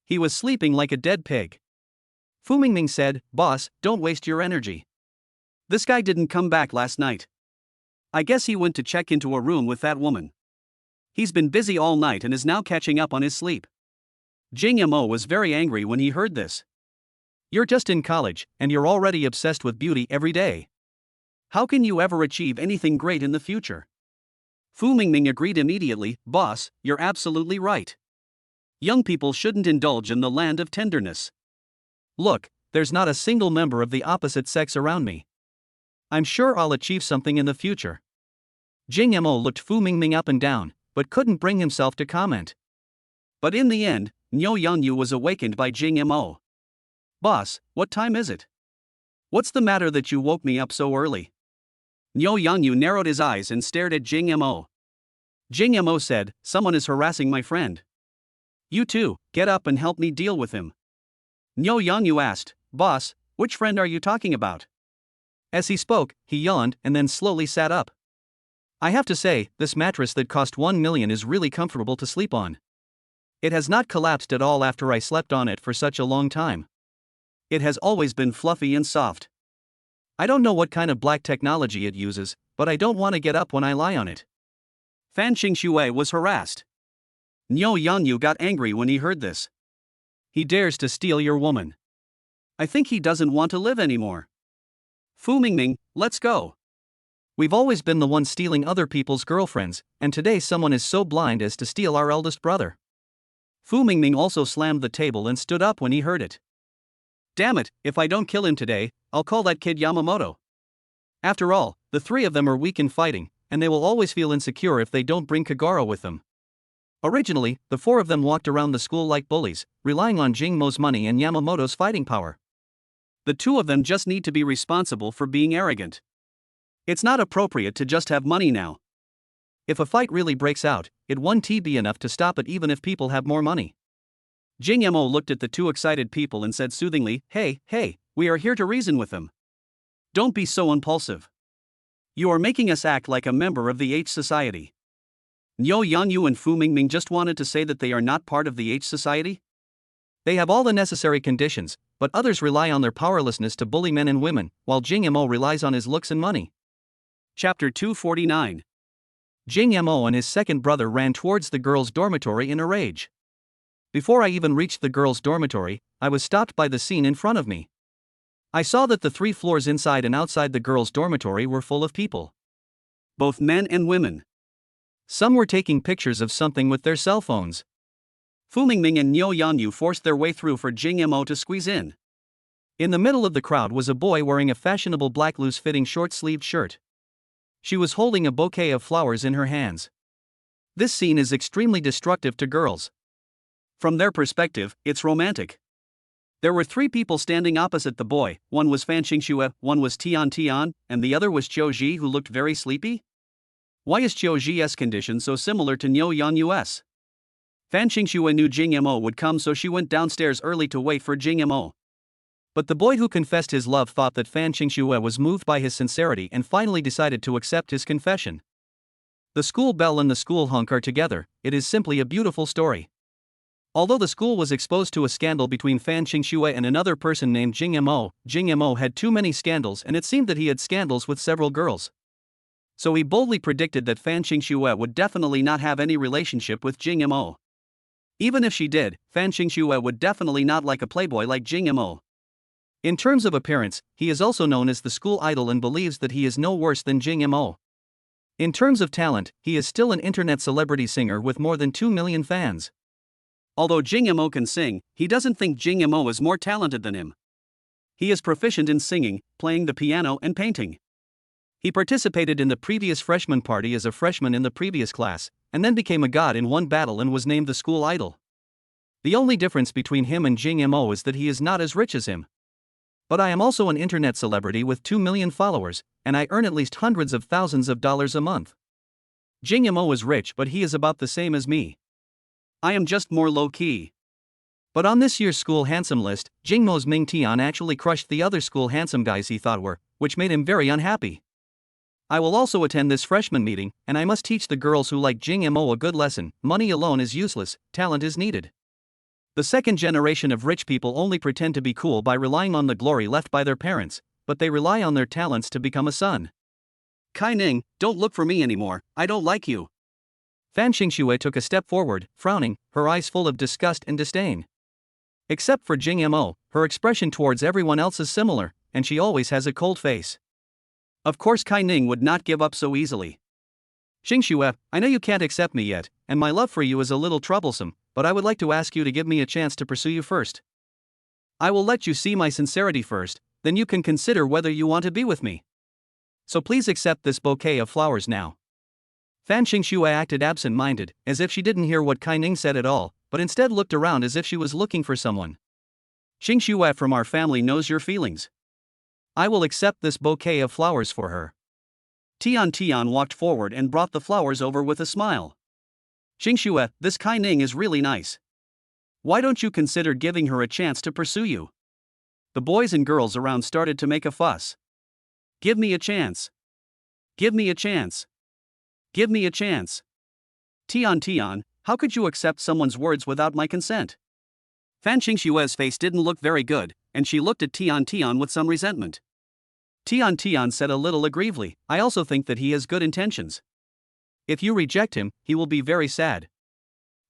He was sleeping like a dead pig. Fu Mingming said, Boss, don't waste your energy. This guy didn't come back last night. I guess he went to check into a room with that woman. He's been busy all night and is now catching up on his sleep. Jing Mo was very angry when he heard this. You're just in college, and you're already obsessed with beauty every day. How can you ever achieve anything great in the future? Fu Mingming agreed immediately, Boss, you're absolutely right. Young people shouldn't indulge in the land of tenderness. Look, there's not a single member of the opposite sex around me. I'm sure I'll achieve something in the future. Jing Mo looked Fu Mingming up and down, but couldn't bring himself to comment. But in the end, Niu Yangyu was awakened by Jing Mo. Boss, what time is it? What's the matter that you woke me up so early? Niu Yangyu narrowed his eyes and stared at Jing Mo. Jing Mo said, Someone is harassing my friend. You two, get up and help me deal with him. Niu Yangyu asked, Boss, which friend are you talking about? As he spoke, he yawned and then slowly sat up. I have to say, this mattress that cost 1 million is really comfortable to sleep on. It has not collapsed at all after I slept on it for such a long time. It has always been fluffy and soft. I don't know what kind of black technology it uses, but I don't want to get up when I lie on it. Fan Qingshu was harassed. Niu Yangyu got angry when he heard this. He dares to steal your woman. I think he doesn't want to live anymore. Fu Mingming, let's go. We've always been the ones stealing other people's girlfriends, and today someone is so blind as to steal our eldest brother. Fu Mingming also slammed the table and stood up when he heard it. Damn it, if I don't kill him today, I'll call that kid Yamamoto. After all, the three of them are weak in fighting, and they will always feel insecure if they don't bring Kagura with them. Originally, the four of them walked around the school like bullies, relying on Jing Mo's money and Yamamoto's fighting power. The two of them just need to be responsible for being arrogant. It's not appropriate to just have money now. If a fight really breaks out, it won't be enough to stop it even if people have more money. Jing Mo looked at the two excited people and said soothingly, Hey, we are here to reason with them. Don't be so impulsive. You are making us act like a member of the H Society. Niu Yangyu and Fu Mingming just wanted to say that they are not part of the H Society? They have all the necessary conditions, but others rely on their powerlessness to bully men and women, while Jing Mo relies on his looks and money. Chapter 249. Jing Mo and his second brother ran towards the girls' dormitory in a rage. Before I even reached the girls' dormitory, I was stopped by the scene in front of me. I saw that the 3 floors inside and outside the girls' dormitory were full of people. Both men and women. Some were taking pictures of something with their cell phones. Fu Mingming and Niu Yangyu forced their way through for Jing Mo to squeeze in. In the middle of the crowd was a boy wearing a fashionable black loose-fitting short-sleeved shirt. She was holding a bouquet of flowers in her hands. This scene is extremely destructive to girls. From their perspective, it's romantic. There were 3 people standing opposite the boy, one was Fan Qingshu, one was Tian, and the other was Qiu Ji, who looked very sleepy? Why is Qiu Ji's condition so similar to Niu Yangyu's? Fan Qingshu knew Jing Mo would come, so she went downstairs early to wait for Jing Mo. But the boy who confessed his love thought that Fan Qingshu was moved by his sincerity and finally decided to accept his confession. The school bell and the school hunk are together. It is simply a beautiful story. Although the school was exposed to a scandal between Fan Qingshu and another person named Jing Mo had too many scandals, and it seemed that he had scandals with several girls. So he boldly predicted that Fan Qingshu would definitely not have any relationship with Jing Mo. Even if she did, Fan Qingshu would definitely not like a playboy like Jing Mo. In terms of appearance, he is also known as the school idol and believes that he is no worse than Jing Mo. In terms of talent, he is still an internet celebrity singer with more than 2 million fans. Although Jing Mo can sing, he doesn't think Jing Mo is more talented than him. He is proficient in singing, playing the piano and painting. He participated in the previous freshman party as a freshman in the previous class, and then became a god in one battle and was named the school idol. The only difference between him and Jing Mo is that he is not as rich as him. But I am also an internet celebrity with 2 million followers, and I earn at least hundreds of thousands of dollars a month. Jing Mo is rich, but he is about the same as me. I am just more low-key. But on this year's school handsome list, Jing Mo's Ming Tian actually crushed the other school handsome guys he thought were, which made him very unhappy. I will also attend this freshman meeting, and I must teach the girls who like Jing Mo a good lesson. Money alone is useless, talent is needed. The second generation of rich people only pretend to be cool by relying on the glory left by their parents, but they rely on their talents to become a son. Kai Ning, don't look for me anymore, I don't like you. Fan Xingxue took a step forward, frowning, her eyes full of disgust and disdain. Except for Jing Mo, her expression towards everyone else is similar, and she always has a cold face. Of course Kai Ning would not give up so easily. Xingxue, I know you can't accept me yet, and my love for you is a little troublesome, but I would like to ask you to give me a chance to pursue you first. I will let you see my sincerity first, then you can consider whether you want to be with me. So please accept this bouquet of flowers now. Fan Xingxue acted absent-minded, as if she didn't hear what Kai Ning said at all, but instead looked around as if she was looking for someone. Xingxue from our family knows your feelings. I will accept this bouquet of flowers for her. Tian walked forward and brought the flowers over with a smile. Xingxue, this Kai Ning is really nice. Why don't you consider giving her a chance to pursue you? The boys and girls around started to make a fuss. Give me a chance. Give me a chance. Give me a chance. Tian, how could you accept someone's words without my consent? Fan Xingxue's face didn't look very good, and she looked at Tian with some resentment. Tian said a little aggrievely, I also think that he has good intentions. If you reject him, he will be very sad.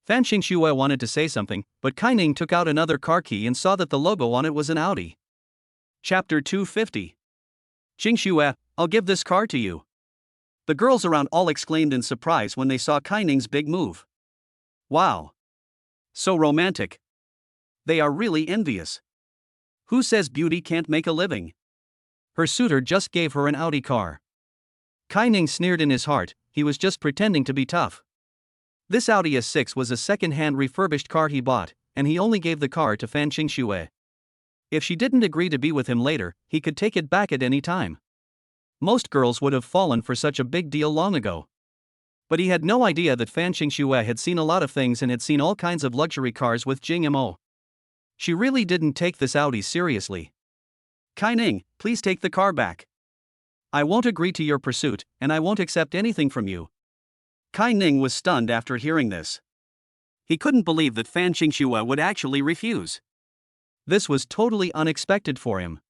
Fan Xingxue wanted to say something, but Kai Ning took out another car key and saw that the logo on it was an Audi. Chapter 250. Xingxue, I'll give this car to you. The girls around all exclaimed in surprise when they saw Kai Ning's big move. Wow. So romantic. They are really envious. Who says beauty can't make a living? Her suitor just gave her an Audi car. Kai Ning sneered in his heart, he was just pretending to be tough. This Audi S6 was a second-hand refurbished car he bought, and he only gave the car to Fan Xingxue. If she didn't agree to be with him later, he could take it back at any time. Most girls would have fallen for such a big deal long ago. But he had no idea that Fan Xingxue had seen a lot of things and had seen all kinds of luxury cars with Jing Mo. She really didn't take this Audi seriously. Kai Ning, please take the car back. I won't agree to your pursuit, and I won't accept anything from you. Kai Ning was stunned after hearing this. He couldn't believe that Fan Xingxue would actually refuse. This was totally unexpected for him.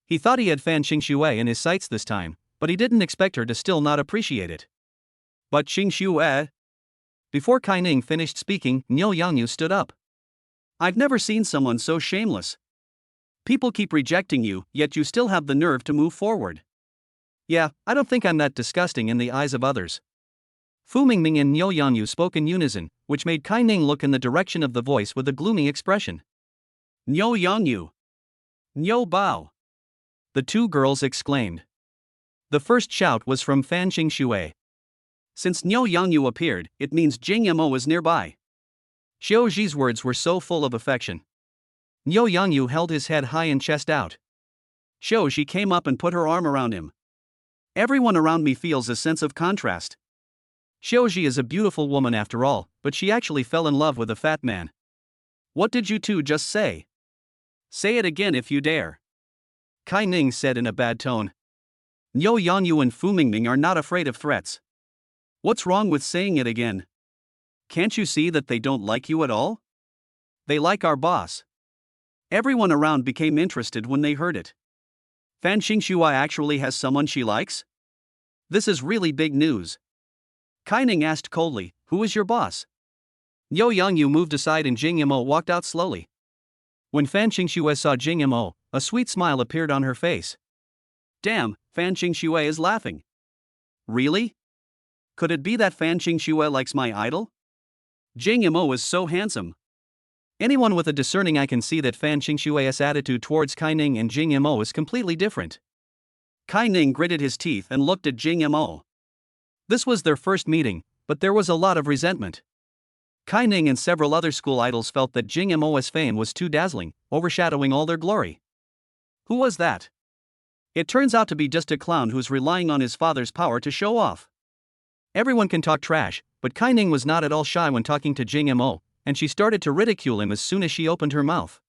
He thought he had Fan Xingxue in his sights this time, but he didn't expect her to still not appreciate it. But Xingxue? Before Kai Ning finished speaking, Niu Yangyu stood up. I've never seen someone so shameless. People keep rejecting you, yet you still have the nerve to move forward. Yeah, I don't think I'm that disgusting in the eyes of others. Fu Mingming and Niu Yangyu spoke in unison, which made Kai Ning look in the direction of the voice with a gloomy expression. Niu Yangyu. Niu Bao. The two girls exclaimed. The first shout was from Fan Xingxue. Since Niu Yangyu appeared, it means Jing Mo is nearby. Xiao Zhi's words were so full of affection. Niu Yangyu held his head high and chest out. Xiao Zhi came up and put her arm around him. Everyone around me feels a sense of contrast. Xiao Zhi is a beautiful woman after all, but she actually fell in love with a fat man. What did you two just say? Say it again if you dare. Kai Ning said in a bad tone. Niu Yangyu and Fu Mingming are not afraid of threats. What's wrong with saying it again? Can't you see that they don't like you at all? They like our boss. Everyone around became interested when they heard it. Fan Xingxue actually has someone she likes? This is really big news. Kai Ning asked coldly, who is your boss? Niu Yangyu moved aside and Jing Mo walked out slowly. When Fan Xingxue saw Jing Mo, a sweet smile appeared on her face. Damn, Fan Xingxue is laughing. Really? Could it be that Fan Xingxue likes my idol? Jing Mo is so handsome. Anyone with a discerning eye can see that Fan Xingxue's attitude towards Kai Ning and Jing Mo is completely different. Kai Ning gritted his teeth and looked at Jing Mo. This was their first meeting, but there was a lot of resentment. Kai Ning and several other school idols felt that Jing Mo's fame was too dazzling, overshadowing all their glory. Who was that? It turns out to be just a clown who's relying on his father's power to show off. Everyone can talk trash, but Kai Ning was not at all shy when talking to Jing Mo, and she started to ridicule him as soon as she opened her mouth.